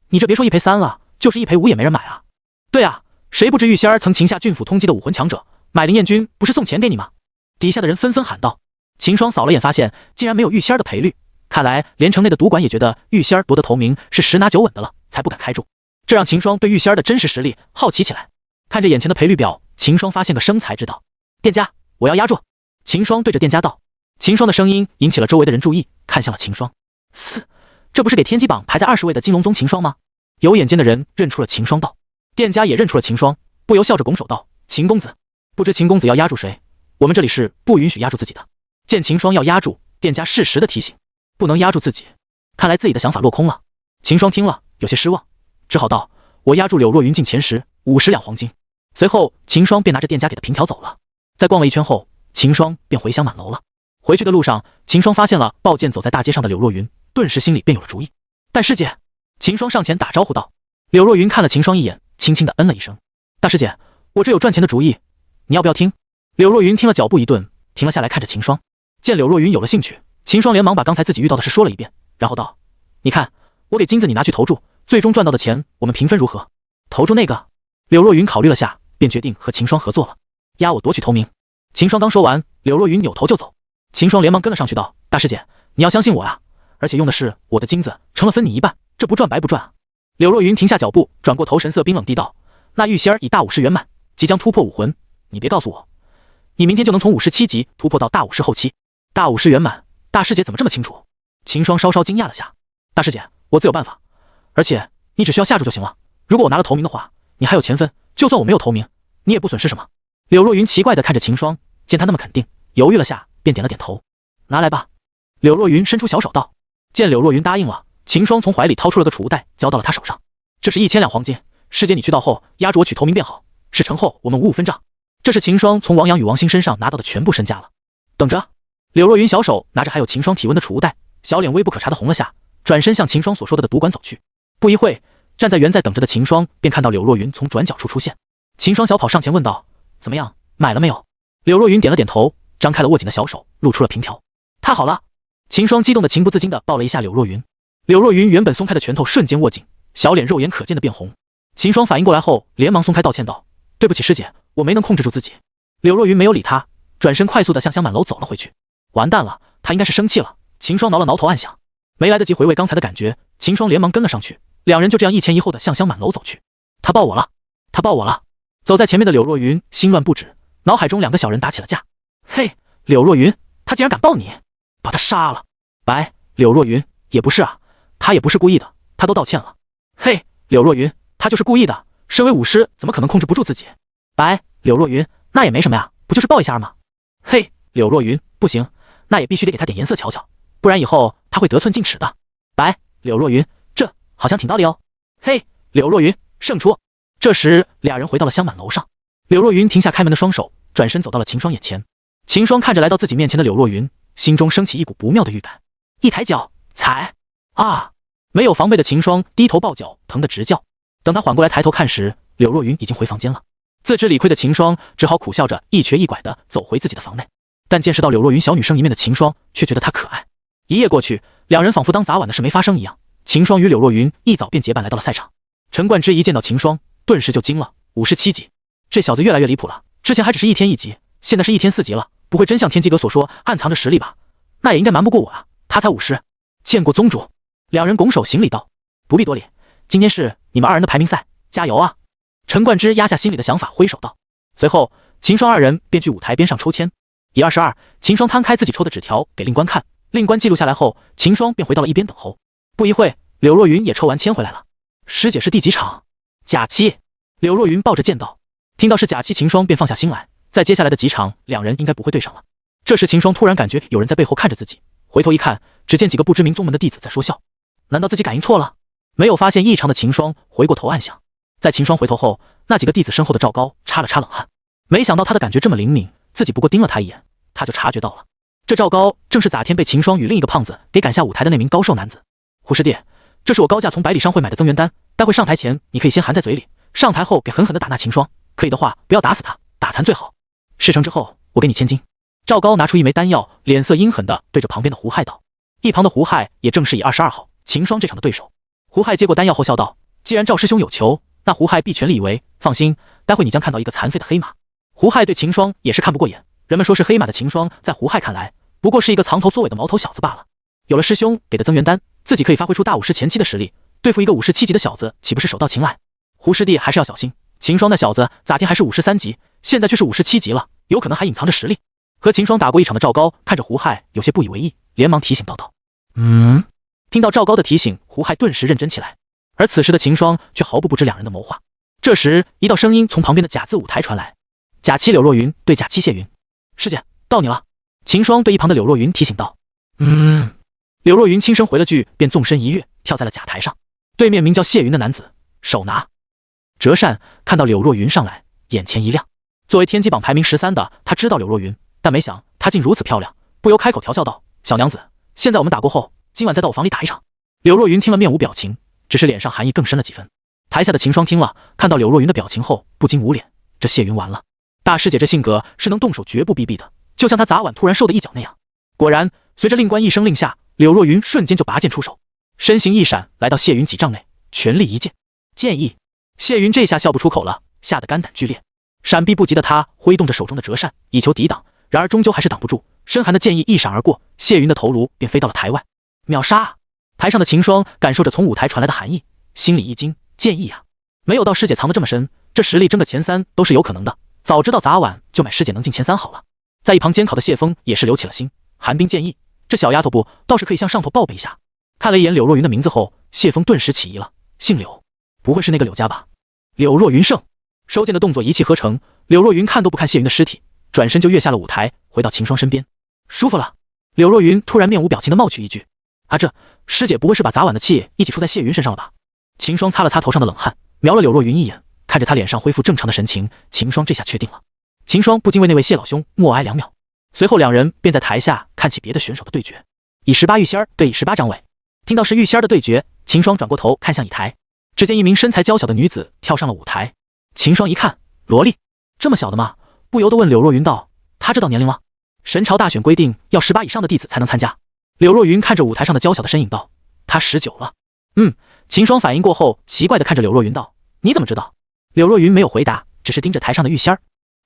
A: 你这别说1赔3了，就是1赔5也没人买啊。对啊，谁不知玉仙儿曾擒下郡府通缉的武魂强者，买林彦君不是送钱给你吗？底下的人纷纷喊道。秦霜扫了眼，发现竟然没有玉仙儿的赔率，看来连城内的赌馆也觉得玉仙儿夺得头名是10拿9稳的了，才不敢开注。这让秦霜对玉仙儿的真实实力好奇起来。看着眼前的赔率表，秦霜发现个生财之道。店家，我要压注。秦霜对着店家道。秦霜的声音引起了周围的人注意，看向了秦霜。这不是给天机榜排在20位的金龙宗秦霜吗？有眼尖的人认出了秦霜道。店家也认出了秦霜，不由笑着拱手道：“秦公子，不知秦公子要压住谁？我们这里是不允许压住自己的。”见秦霜要压住，店家适时的提醒：“不能压住自己。”看来自己的想法落空了。秦霜听了有些失望，只好道：“我压住柳若云进前10，50两黄金。”随后秦霜便拿着店家给的凭条走了。在逛了一圈后，秦霜便回乡满楼了。回去的路上，秦霜发现了抱剑走在大街上的柳若云，顿时心里便有了主意。大师姐，秦霜上前打招呼道。柳若云看了秦霜一眼，轻轻的嗯了一声。大师姐，我这有赚钱的主意，你要不要听？柳若云听了脚步一顿，停了下来看着秦霜。见柳若云有了兴趣，秦霜连忙把刚才自己遇到的事说了一遍，然后道：“你看，我给金子你拿去投注，最终赚到的钱我们平分如何？”投注那个？柳若云考虑了下，便决定和秦霜合作了，压我夺取头名。秦霜刚说完，柳若云扭头就走。秦霜连忙跟了上去道：“大师姐，你要相信我啊，而且用的是我的金子，成了分你一半，这不赚白不赚啊。”柳若云停下脚步，转过头，神色冰冷地道：“那玉仙儿以大武士圆满，即将突破武魂，你别告诉我，你明天就能从57级突破到大武士后期。大武士圆满，大师姐怎么这么清楚？”秦霜稍稍惊讶了下：“大师姐，我自有办法，而且你只需要下注就行了。如果我拿了头名的话，你还有钱分，就算我没有头名，你也不损失什么。”柳若云奇怪地看着秦霜，见他那么肯定，犹豫了下，便点了点头：“拿来吧。”柳若云伸出小手道。见柳若云答应了，秦霜从怀里掏出了个储物袋，交到了他手上。这是1000两黄金，师姐你去到后压住我取头名便好，事成后我们55分账。这是秦霜从王阳与王兴身上拿到的全部身家了。等着。柳若云小手拿着还有秦霜体温的储物袋，小脸微不可察的红了下，转身向秦霜所说的赌馆走去。不一会，站在原在等着的秦霜便看到柳若云从转角处出现。秦霜小跑上前问道：“怎么样，买了没有？”柳若云点了点头，张开了握紧的小手，露出了凭条。太好了！秦霜激动的情不自禁地抱了一下柳若云。柳若云原本松开的拳头瞬间握紧，小脸肉眼可见的变红。秦霜反应过来后，连忙松开道歉道：“对不起师姐，我没能控制住自己。”柳若云没有理他，转身快速的向香满楼走了回去。完蛋了，他应该是生气了。秦霜挠了挠头暗想，没来得及回味刚才的感觉，秦霜连忙跟了上去，两人就这样一前一后的向香满楼走去。他抱我了，他抱我了！走在前面的柳若云心乱不止，脑海中两个小人打起了架。嘿，柳若云，他竟然敢抱你，把他杀了！白，柳若云，也不是啊，他也不是故意的，他都道歉了。嘿，柳若云，他就是故意的，身为武师怎么可能控制不住自己？白，柳若云，那也没什么呀，不就是抱一下吗？嘿，柳若云，不行，那也必须得给他点颜色瞧瞧，不然以后他会得寸进尺的。白，柳若云，这好像挺道理哦。嘿，柳若云，胜出！这时俩人回到了香满楼上，柳若云停下开门的双手，转身走到了秦霜眼前。秦霜看着来到自己面前的柳若云，心中升起一股不妙的预感，一抬脚踩啊！没有防备的秦霜低头抱脚，疼得直叫。等他缓过来抬头看时，柳若云已经回房间了。自知理亏的秦霜只好苦笑着一瘸一拐地走回自己的房内，但见识到柳若云小女生一面的秦霜却觉得她可爱。一夜过去，两人仿佛当砸碗的事没发生一样。秦霜与柳若云一早便结伴来到了赛场。陈冠之一见到秦霜，顿时就惊了，57级，这小子越来越离谱了，之前还只是1天1级，现在是1天4级了，不会真像天机阁所说暗藏着实力吧？那也应该瞒不过我啊，他才50。见过宗主。两人拱手行礼道：“不必多礼，今天是你们二人的排名赛，加油啊！”陈冠之压下心里的想法，挥手道。随后，秦霜二人便去舞台边上抽签。以22，秦霜摊开自己抽的纸条给令官看，令官记录下来后，秦霜便回到了一边等候。不一会，柳若云也抽完签回来了。师姐是第几场？甲七。柳若云抱着剑道。听到是甲七，秦霜便放下心来，在接下来的几场，两人应该不会对上了。这时，秦霜突然感觉有人在背后看着自己，回头一看，只见几个不知名宗门的弟子在说笑。难道自己感应错了？没有发现异常的秦霜回过头暗想。在秦霜回头后，那几个弟子身后的赵高擦了擦冷汗，没想到他的感觉这么灵敏，自己不过盯了他一眼，他就察觉到了。这赵高正是咋天被秦霜与另一个胖子给赶下舞台的那名高瘦男子。胡师弟，这是我高价从百里商会买的增援丹，待会上台前你可以先含在嘴里，上台后给狠狠的打那秦霜，可以的话不要打死他，打残最好。事成之后我给你千金。赵高拿出一枚丹药，脸色阴狠的对着旁边的胡亥道。一旁的胡亥也正是以22号秦霜这场的对手。胡亥接过丹药后笑道：“既然赵师兄有求，那胡亥必全力以为。放心，待会你将看到一个残废的黑马。”胡亥对秦霜也是看不过眼，人们说是黑马的秦霜，在胡亥看来，不过是一个藏头缩尾的毛头小子罢了。有了师兄给的增援丹，自己可以发挥出大武士前期的实力，对付一个57级的小子，岂不是手到擒来？胡师弟还是要小心，秦霜那小子咋天还是53级，现在却是57级了，有可能还隐藏着实力。和秦霜打过一场的赵高看着胡亥有些不以为意，连忙提醒道道：“听到赵高的提醒，胡亥顿时认真起来。而此时的秦霜却毫不不知两人的谋划。这时，一道声音从旁边的甲字舞台传来：“甲七柳若云对甲七谢云，师姐到你了。”秦霜对一旁的柳若云提醒道：“柳若云轻声回了句，便纵身一跃，跳在了甲台上。对面名叫谢云的男子手拿折扇，看到柳若云上来，眼前一亮。作为天机榜排名13的他知道柳若云，但没想她竟如此漂亮，不由开口调笑道：“小娘子，现在我们打过后，今晚再到我房里打一场。”柳若云听了面无表情，只是脸上寒意更深了几分。台下的秦霜听了，看到柳若云的表情后，不禁捂脸，这谢云完了。大师姐这性格是能动手绝不避避的，就像她砸碗突然受的一脚那样。果然，随着令官一声令下，柳若云瞬间就拔剑出手，身形一闪，来到谢云几丈内，全力一剑，剑意。谢云这下笑不出口了，吓得肝胆俱裂。闪避不及的他挥动着手中的折扇，以求抵挡，然而终究还是挡不住，深寒的剑意一闪而过，谢云的头颅便飞到了台外。秒杀！台上的秦霜感受着从舞台传来的寒意，心里一惊，剑意啊，没有到师姐藏得这么深，这实力争个前3都是有可能的，早知道砸碗就买师姐能进前3好了。在一旁监考的谢峰也是留起了心，寒冰剑意，这小丫头不倒是可以向上头报备一下。看了一眼柳若云的名字后，谢峰顿时起疑了，姓柳，不会是那个柳家吧？柳若云胜。收剑的动作一气呵成，柳若云看都不看谢云的尸体，转身就跃下了舞台，回到秦霜身边。舒服了。柳若云突然面无表情地冒去一句：“啊，这师姐不会是把砸碗的气一起出在谢云身上了吧？”秦霜擦了擦头上的冷汗，瞄了柳若云一眼，看着他脸上恢复正常的神情，秦霜这下确定了。秦霜不禁为那位谢老兄默哀2秒，随后两人便在台下看起别的选手的对决。以18玉仙儿对以18张伟。听到是玉仙儿的对决，秦霜转过头看向以台，只见一名身材娇小的女子跳上了舞台。秦霜一看，萝莉，这么小的吗？不由得问柳若云道：“她知道年龄了？神朝大选规定要18以上的弟子才能参加。”柳若云看着舞台上的娇小的身影道：“她19了。”秦霜反应过后，奇怪地看着柳若云道：“你怎么知道？”柳若云没有回答，只是盯着台上的玉仙儿。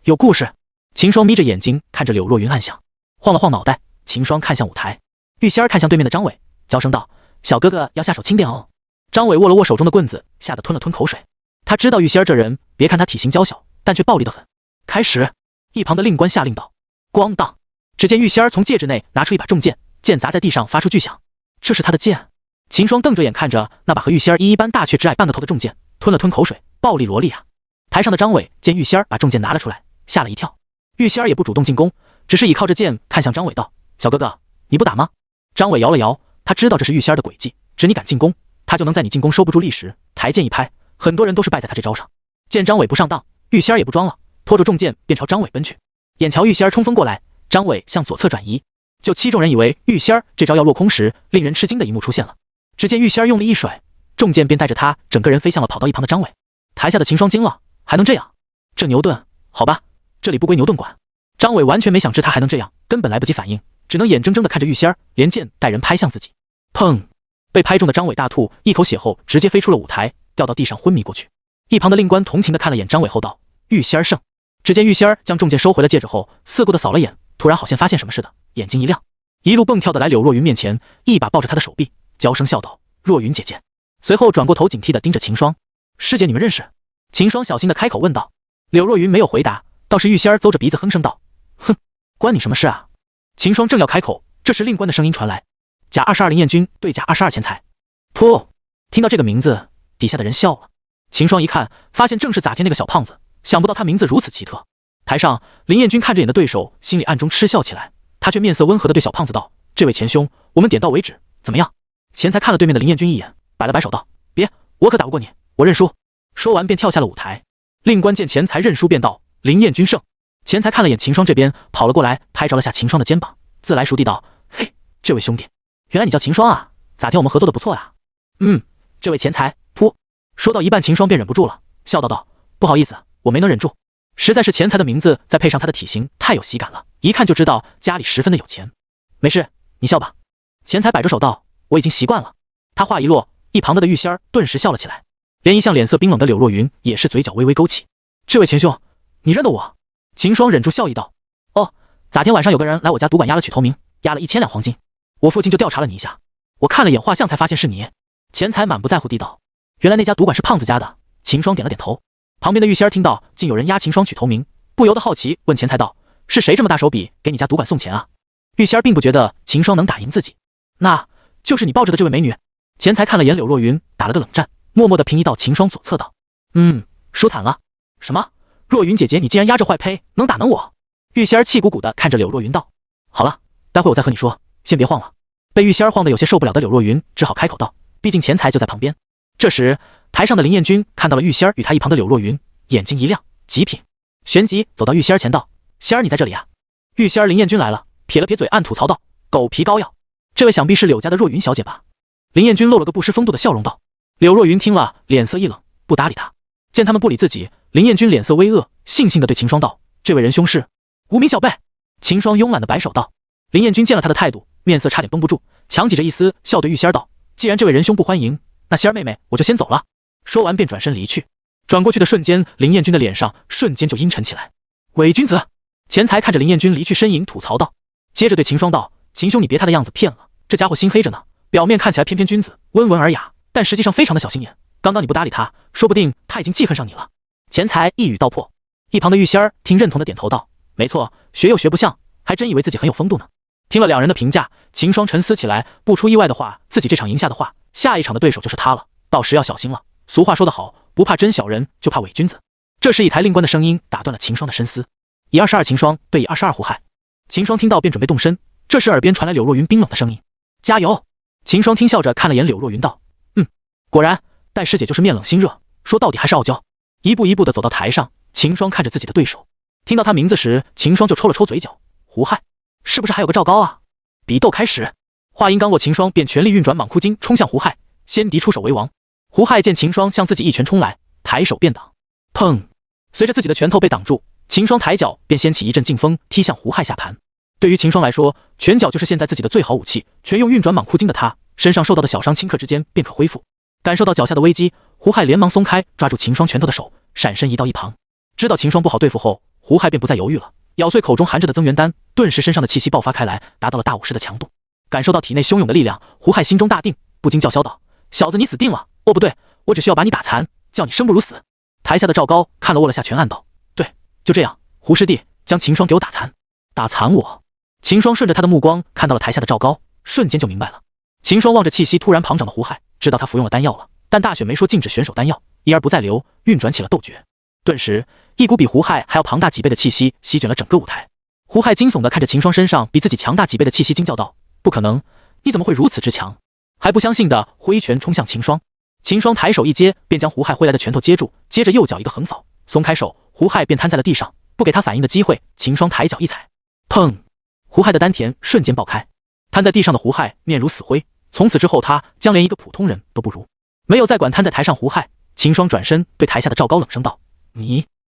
A: 有故事。秦霜眯着眼睛看着柳若云暗想，晃了晃脑袋，秦霜看向舞台，玉仙儿看向对面的张伟，娇声道：“小哥哥要下手轻点哦。”张伟握了握手中的棍子，吓得吞了吞口水。他知道玉仙儿这人，别看他体型娇小，但却暴力得很。开始。一旁的令官下令道。咣当！只见玉仙儿从戒指内拿出一把重剑，剑砸在地上发出巨响。这是他的剑。秦霜瞪着眼看着那把和玉仙儿一般大却只矮半个头的重剑，吞了吞口水。暴力萝莉啊！台上的张伟见玉仙儿把重剑拿了出来，吓了一跳。玉仙儿也不主动进攻，只是倚靠着剑看向张伟道：“小哥哥，你不打吗？”张伟摇了摇，他知道这是玉仙儿的诡计，只你敢进攻，他就能在你进攻收不住力时抬剑一拍。很多人都是败在他这招上。见张伟不上当，玉仙儿也不装了，拖着重剑便朝张伟奔去。眼瞧玉仙儿冲锋过来，张伟向左侧转移。就期众人以为玉仙儿这招要落空时，令人吃惊的一幕出现了。只见玉仙儿用力一甩，重剑便带着他整个人飞向了跑到一旁的张伟。台下的秦霜惊了，还能这样？这牛顿，好吧，这里不归牛顿管。张伟完全没想至他还能这样，根本来不及反应，只能眼睁睁地看着玉仙儿连剑带人拍向自己。砰！被拍中的张伟大吐一口血后，直接飞出了舞台，掉到地上昏迷过去。一旁的令官同情地看了眼张伟后道：“玉仙儿胜。”只见玉仙儿将重剑收回了戒指后，四顾地扫了眼，突然好像发现什么似的，眼睛一亮，一路蹦跳的来柳若云面前，一把抱着她的手臂，娇声笑道：“若云姐姐。”随后转过头警惕地盯着秦霜：“师姐你们认识？”秦霜小心地开口问道。柳若云没有回答，倒是玉仙儿邹着鼻子哼声道：“哼，关你什么事啊？”秦霜正要开口，这时令官的声音传来：“甲22林彦君对甲22钱财。”噗！听到这个名字，底下的人笑了。秦霜一看，发现正是咋天那个小胖子，想不到他名字如此奇特。台上林彦君看着眼的对手，心里暗中嗤笑起来，他却面色温和地对小胖子道：“这位前兄，我们点到为止，怎么样？”钱财看了对面的林彦君一眼，摆了摆手道：“别，我可打不过你，我认输。”说完便跳下了舞台。令官见钱财认输，便道：“林彦君胜。”钱财看了眼秦霜这边，跑了过来，拍着了下秦霜的肩膀，自来熟地道：“嘿，这位兄弟，原来你叫秦霜啊，咋天我们合作的不错呀？”“这位钱财。”噗！说到一半，秦霜便忍不住了，笑道：“不好意思，我没能忍住。实在是钱财的名字，再配上他的体型，太有喜感了，一看就知道家里十分的有钱。没事，你笑吧。”钱财摆着手道：“我已经习惯了。”他话一落，一旁的玉仙儿顿时笑了起来，连一向脸色冰冷的柳若云也是嘴角微微勾起。“这位前兄，你认得我？”秦霜忍住笑意道：“哦，咋天晚上有个人来我家赌馆押了曲头名，押了1000两黄金，我父亲就调查了你一下，我看了眼画像才发现是你。”钱财满不在乎地道：“原来那家赌馆是胖子家的。”秦霜点了点头。旁边的玉仙儿听到竟有人押秦霜曲头名，不由得好奇，问钱财道：“是谁这么大手笔给你家赌馆送钱啊？”玉仙儿并不觉得秦霜能打赢自己。“那就是你抱着的这位美女。”钱财看了眼柳若云，打了个冷战，默默地平移到秦霜左侧道：“舒坦了。”“什么？若云姐姐你竟然压着坏胚，能打能我？”玉仙儿气鼓鼓地看着柳若云道：“好了，待会我再和你说，先别晃了。”被玉仙儿晃得有些受不了的柳若云只好开口道，毕竟钱财就在旁边。这时台上的林彦君看到了玉仙儿与他一旁的柳若云，眼睛一亮，极品，旋即走到玉仙儿前道：“仙儿你在这里啊？”玉仙儿林彦君来了，撇了撇嘴，暗吐槽道：“狗皮膏药，这位想必是柳家的若云小姐吧？”林彦君露了个不失风度的笑容道。柳若云听了，脸色一冷，不搭理他。见他们不理自己，林彦君脸色微恶，悻悻地对秦霜道：“这位仁兄是无名小辈。”秦霜慵懒地摆手道。林彦君见了他的态度，面色差点绷不住，强挤着一丝笑对玉仙儿道：“既然这位仁兄不欢迎，那仙儿妹妹我就先走了。”说完便转身离去。转过去的瞬间，林彦君的脸上瞬间就阴沉起来。“伪君子！”钱财看着林彦君离去身影吐槽道，接着对秦霜道：“秦兄你别他的样子骗了，这家伙心黑着呢，表面看起来翩翩君子，温文尔雅，但实际上非常的小心眼。刚刚你不搭理他，说不定他已经记恨上你了。”钱财一语道破。一旁的玉仙儿听认同的点头道：“没错，学又学不像，还真以为自己很有风度呢。”听了两人的评价，秦霜沉思起来，不出意外的话，自己这场赢下的话，下一场的对手就是他了，到时要小心了。俗话说得好，不怕真小人，就怕伪君子。这时一台令官的声音打断了秦霜的深思：“以22秦霜对以22胡亥。”秦霜听到便准备动身，这时耳边传来柳若云冰冷的声音：“加油！”秦霜听笑着看了眼柳若云道：“果然，戴师姐就是面冷心热，说到底还是傲娇。”一步一步地走到台上，秦霜看着自己的对手，听到他名字时，秦霜就抽了抽嘴角：“胡亥，是不是还有个赵高啊？”比斗开始。话音刚落，秦霜便全力运转蟒枯筋冲向胡亥，先敌出手为王。胡亥见秦霜向自己一拳冲来，抬手便挡，砰！随着自己的拳头被挡住，秦霜抬脚便掀起一阵劲风，踢向胡亥下盘。对于秦霜来说，拳脚就是现在自己的最好武器，全用运转蟒枯筋的他，身上受到的小伤顷刻之间便可恢复。感受到脚下的危机，胡亥连忙松开抓住秦霜拳头的手，闪身移到一旁。知道秦霜不好对付后，胡亥便不再犹豫了，咬碎口中含着的增元丹，顿时身上的气息爆发开来，达到了大武士的强度。感受到体内汹涌的力量，胡亥心中大定，不禁叫嚣道：“小子，你死定了！哦，不对，我只需要把你打残，叫你生不如死。”台下的赵高看了握了下拳，暗道：“对，就这样，胡师弟，将秦霜给我打残，打残我！”秦霜顺着他的目光看到了台下的赵高，瞬间就明白了。秦霜望着气息突然庞长的胡亥，知道他服用了丹药了，但大选没说禁止选手丹药，一而不再留，运转起了斗诀。顿时，一股比胡亥还要庞大几倍的气息席卷了整个舞台。胡亥惊悚地看着秦霜身上比自己强大几倍的气息，惊叫道：“不可能！你怎么会如此之强？”还不相信地挥一拳冲向秦霜。秦霜抬手一接，便将胡亥挥来的拳头接住，接着右脚一个横扫，松开手，胡亥便瘫在了地上，不给他反应的机会。秦霜抬脚一踩，砰！胡亥的丹田瞬间爆开，瘫在地上的胡亥面如死灰。从此之后，他将连一个普通人都不如，没有再管瘫在台上胡亥。秦霜转身对台下的赵高冷声道：“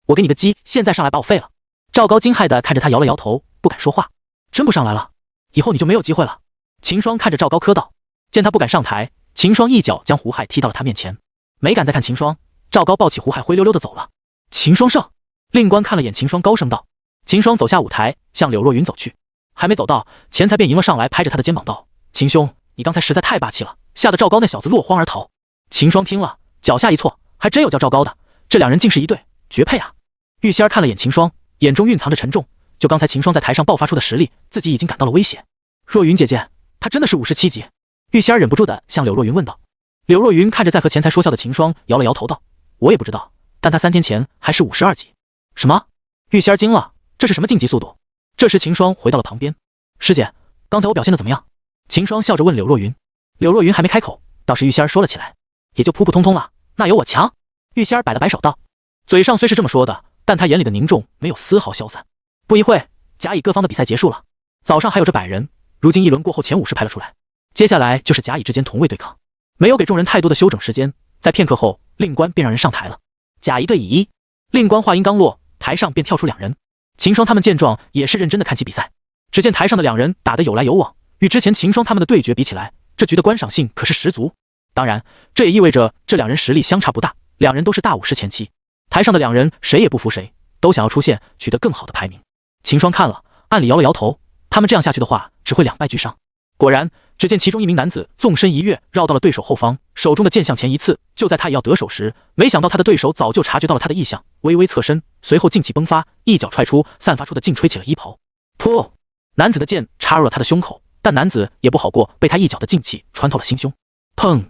A: 我给你个鸡，现在上来把我废了！”赵高惊骇地看着他，摇了摇头，不敢说话。真不上来了，以后你就没有机会了。秦霜看着赵高磕道。见他不敢上台，秦霜一脚将胡亥踢到了他面前，没敢再看秦霜。赵高抱起胡亥，灰溜溜地走了。秦霜胜！令官看了眼秦霜，高声道。秦霜走下舞台，向柳若云走去。还没走到，钱财便迎了上来，拍着他的肩膀道：“秦兄，你刚才实在太霸气了，吓得赵高那小子落荒而逃。”秦霜听了，脚下一错，还真有叫赵高的，这两人竟是一对，绝配啊！玉仙儿看了眼秦霜，眼中蕴藏着沉重。就刚才秦霜在台上爆发出的实力，自己已经感到了威胁。若云姐姐，她真的是57级？玉仙儿忍不住的向柳若云问道。柳若云看着在和钱财说笑的秦霜，摇了摇头道：“我也不知道，但她3天前还是52级。”什么？玉仙儿惊了，这是什么晋级速度？这时秦霜回到了旁边。师姐，刚才我表现的怎么样？秦霜笑着问柳若云。柳若云还没开口，倒是玉仙儿说了起来：“也就普普通通了，那有我强。”玉仙儿摆了摆手道，嘴上虽是这么说的，但他眼里的凝重没有丝毫消散。不一会，甲乙各方的比赛结束了。早上还有这100人，如今一轮过后，前50排了出来，接下来就是甲乙之间同位对抗。没有给众人太多的休整时间，在片刻后，令官便让人上台了。甲乙对乙一。令官话音刚落，台上便跳出2人。秦霜他们见状，也是认真的看起比赛。只见台上的2人打得有来有往，与之前秦霜他们的对决比起来，这局的观赏性可是十足。当然，这也意味着这2人实力相差不大，2人都是大武士前期。台上的2人谁也不服谁，都想要出现，取得更好的排名。秦霜看了，暗里摇了摇头，他们这样下去的话，只会2败俱伤。果然，只见其中一名男子纵身一跃，绕到了对手后方，手中的剑向前一刺。就在他也要得手时，没想到他的对手早就察觉到了他的异象，微微侧身，随后劲气迸发，一脚踹出，散发出的劲吹起了衣袍。噗！男子的剑插入了他的胸口，但男子也不好过，被他一脚的劲气穿透了心胸。砰！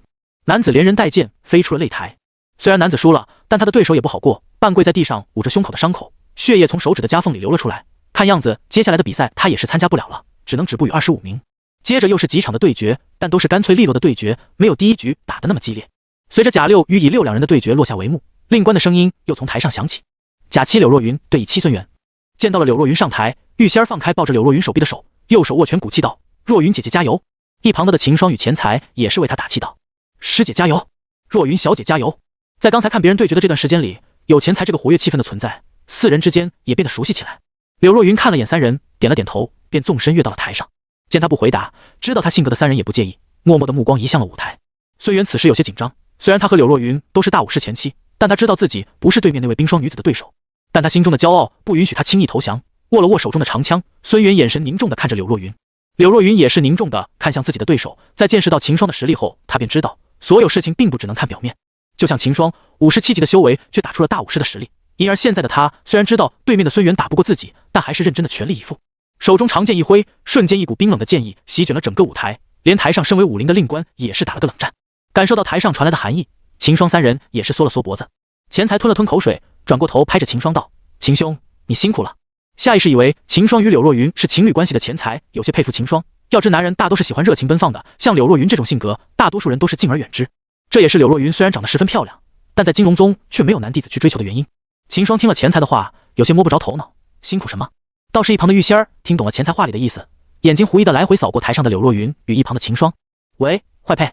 A: 男子连人带剑飞出了擂台。虽然男子输了，但他的对手也不好过，半跪在地上，捂着胸口的伤口，血液从手指的夹缝里流了出来。看样子，接下来的比赛他也是参加不了了，只能止步于25名。接着又是几场的对决，但都是干脆利落的对决，没有第一局打得那么激烈。随着甲6与乙62人的对决落下帷幕，令官的声音又从台上响起：“甲7柳若云对乙7孙元。”见到了柳若云上台，玉仙儿放开抱着柳若云手臂的手，右手握拳鼓气道：“若云姐姐加油！”一旁的秦霜与钱财也是为他打气道：“师姐加油，若云小姐加油！”在刚才看别人对决的这段时间里，有钱财这个活跃气氛的存在，4人之间也变得熟悉起来。柳若云看了眼3人，点了点头，便纵身跃到了台上。见他不回答，知道他性格的3人也不介意，默默的目光移向了舞台。孙元此时有些紧张，虽然他和柳若云都是大武士前期，但他知道自己不是对面那位冰霜女子的对手，但他心中的骄傲不允许他轻易投降，握了握手中的长枪。孙元眼神凝重的看着柳若云，柳若云也是凝重的看向自己的对手。在见识到秦霜的实力后，他便知道所有事情并不只能看表面。就像秦霜57级的修为，却打出了大武士的实力，因而现在的他虽然知道对面的孙元打不过自己，但还是认真的全力以赴。手中长剑一挥，瞬间一股冰冷的剑意席卷了整个舞台，连台上身为武林的令官也是打了个冷战。感受到台上传来的寒意，秦霜3人也是缩了缩脖子。钱财吞了吞口水，转过头拍着秦霜道：“秦兄，你辛苦了。”下意识以为秦霜与柳若云是情侣关系的钱财有些佩服秦霜，要知男人大都是喜欢热情奔放的，像柳若云这种性格，大多数人都是敬而远之。这也是柳若云虽然长得十分漂亮，但在金龙宗却没有男弟子去追求的原因。秦霜听了钱财的话，有些摸不着头脑，辛苦什么？倒是一旁的玉仙儿听懂了钱财话里的意思，眼睛狐疑的来回扫过台上的柳若云与一旁的秦霜。喂，坏配，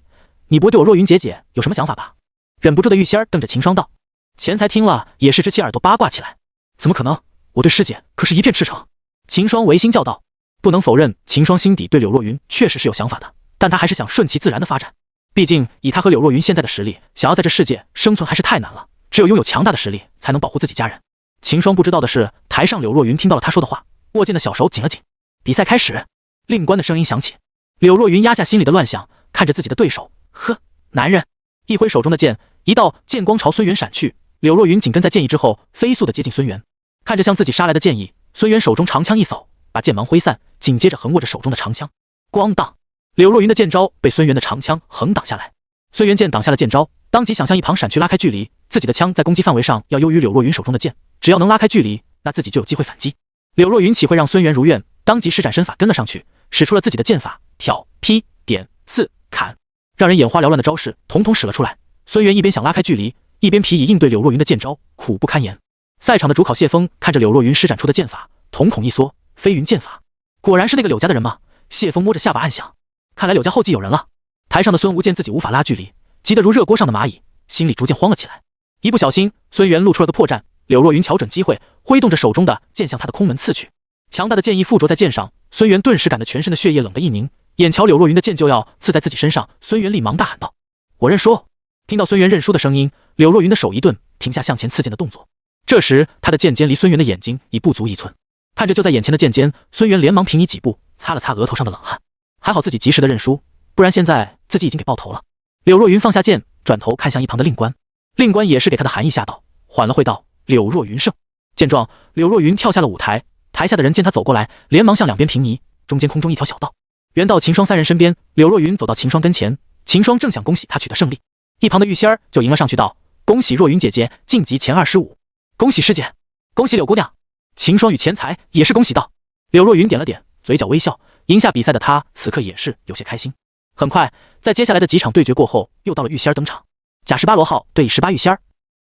A: 你不会对我若云姐姐有什么想法吧？忍不住的玉仙儿瞪着秦霜道。钱财听了也是支起耳朵八卦起来，怎么可能？我对师姐可是一片赤诚。秦霜违心叫道。不能否认秦霜心底对柳若云确实是有想法的，但他还是想顺其自然的发展。毕竟以他和柳若云现在的实力，想要在这世界生存还是太难了。只有拥有强大的实力，才能保护自己家人。秦霜不知道的是，台上柳若云听到了他说的话，握剑的小手紧了紧。比赛开始，令官的声音响起。柳若云压下心里的乱想，看着自己的对手，呵，男人，一挥手中的剑，一道剑光朝孙元闪去。柳若云紧跟在剑意之后，飞速的接近孙元。看着向自己杀来的剑意，孙元手中长枪一扫，把剑芒挥散，紧接着横握着手中的长枪。咣当，柳若云的剑招被孙元的长枪横挡下来。孙元剑挡下了剑招，当即想向一旁闪去拉开距离，自己的枪在攻击范围上要优于柳若云手中的剑，只要能拉开距离，那自己就有机会反击。柳若云岂会让孙元如愿，当即施展身法跟了上去，使出了自己的剑法，挑、劈、点、刺、砍，让人眼花缭乱的招式统统使了出来。孙元一边想拉开距离，一边疲以应对柳若云的剑招，苦不堪言。赛场的主考谢峰看着柳若云施展出的剑法，瞳孔一缩，飞云剑法，果然是那个柳家的人吗？谢峰摸着下巴暗想，看来柳家后继有人了。台上的孙吴见自己无法拉距离，急得如热锅上的蚂蚁，心里逐渐慌了起来。一不小心，孙元露出了个破绽，柳若云瞧准机会，挥动着手中的剑向他的空门刺去。强大的剑意附着在剑上，孙元顿时感得全身的血液冷得一凝，眼瞧柳若云的剑就要刺在自己身上，孙元立忙大喊道：“我认输！”听到孙元认输的声音，柳若云的手一顿，停下向前刺剑的动作。这时，他的剑尖离孙元的眼睛已不足1寸。看着就在眼前的剑尖，孙元连忙平移几步，擦了擦额头上的冷汗。还好自己及时的认输，不然现在自己已经给爆头了。柳若云放下剑，转头看向一旁的令官，令官也是给他的含义吓到，缓了会道：“柳若云胜。”见状，柳若云跳下了舞台，台下的人见他走过来，连忙向两边平移，中间空中一条小道，原到秦霜三人身边。柳若云走到秦霜跟前，秦霜正想恭喜他取得胜利，一旁的玉仙儿就迎了上去道：“恭喜若云姐姐晋级前25，恭喜师姐，恭喜柳姑娘。”秦霜与钱财也是恭喜道。柳若云点了点，嘴角微笑，赢下比赛的她此刻也是有些开心。很快，在接下来的几场对决过后，又到了玉仙儿登场。甲18罗浩对18玉仙儿，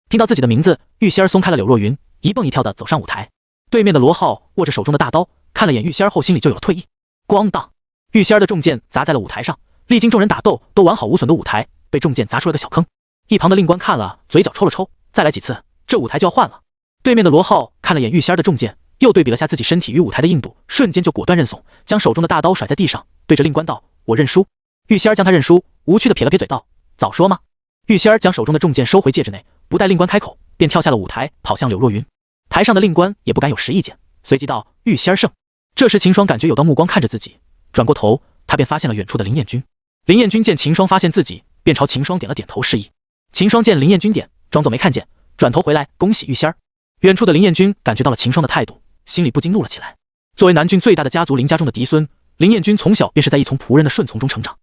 A: 听到自己的名字，玉仙儿松开了柳若云，一蹦一跳的走上舞台。对面的罗浩握着手中的大刀，看了眼玉仙儿后，心里就有了退意。咣当，玉仙儿的重剑砸在了舞台上，历经众人打斗都完好无损的舞台被重剑砸出了个小坑。一旁的令官看了，嘴角抽了抽，再来几次，这舞台就要换了。对面的罗浩看了眼玉仙儿的重剑，又对比了下自己身体与舞台的硬度，瞬间就果断认怂，将手中的大刀甩在地上，对着令官道：“我认输。”玉仙儿将他认输，无趣的撇了撇嘴道：“早说嘛。”玉仙儿将手中的重剑收回戒指内，不待令官开口，便跳下了舞台，跑向柳若云。台上的令官也不敢有实意见，随即道：“玉仙儿胜。”这时秦霜感觉有道目光看着自己，转过头，他便发现了远处的林彦君。林彦君见秦霜发现自己，便朝秦霜点了点头示意。秦霜见林彦君点，装作没看见，转头回来恭喜玉仙儿。远处的林彦君感觉到了秦霜的态度，心里不禁怒了起来。作为南郡最大的家族林家中的嫡孙，林彦君从小便是在一从仆人的顺从中成长。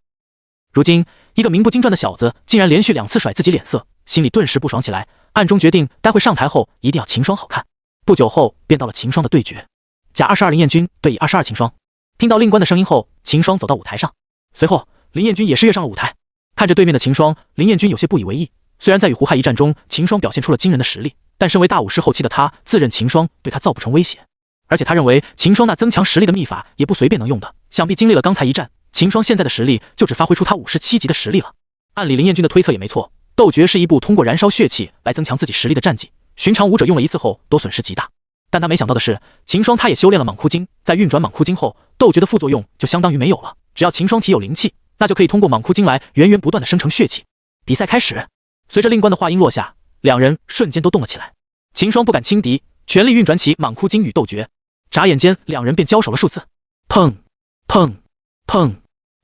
A: 如今一个名不经传的小子竟然连续2次甩自己脸色，心里顿时不爽起来，暗中决定待会上台后一定要秦霜好看。不久后便到了秦霜的对决，甲22林彦君对乙22秦霜。听到令官的声音后，秦霜走到舞台上，随后林彦君也是跃上了舞台。看着对面的秦霜，林彦君有些不以为意。虽然在与胡亥一战中，秦霜表现出了惊人的实力，但身为大武师后期的他，自认秦霜对他造不成威胁，而且他认为秦霜那增强实力的秘法也不随便能用的，想必经历了刚才一战，秦霜现在的实力就只发挥出他武士7级的实力了。按理林彦君的推测也没错，斗诀是一部通过燃烧血气来增强自己实力的战技，寻常武者用了1次后都损失极大。但他没想到的是，秦霜他也修炼了蟒枯精，在运转蟒枯精后，斗诀的副作用就相当于没有了，只要秦霜体有灵气，那就可以通过蟒枯精来源源不断的生成血气。比赛开始，随着令官的话音落下，两人瞬间都动了起来。秦霜不敢轻敌，全力运转起蟒枯精与斗诀，眨眼间两人便交手了数次。砰砰砰，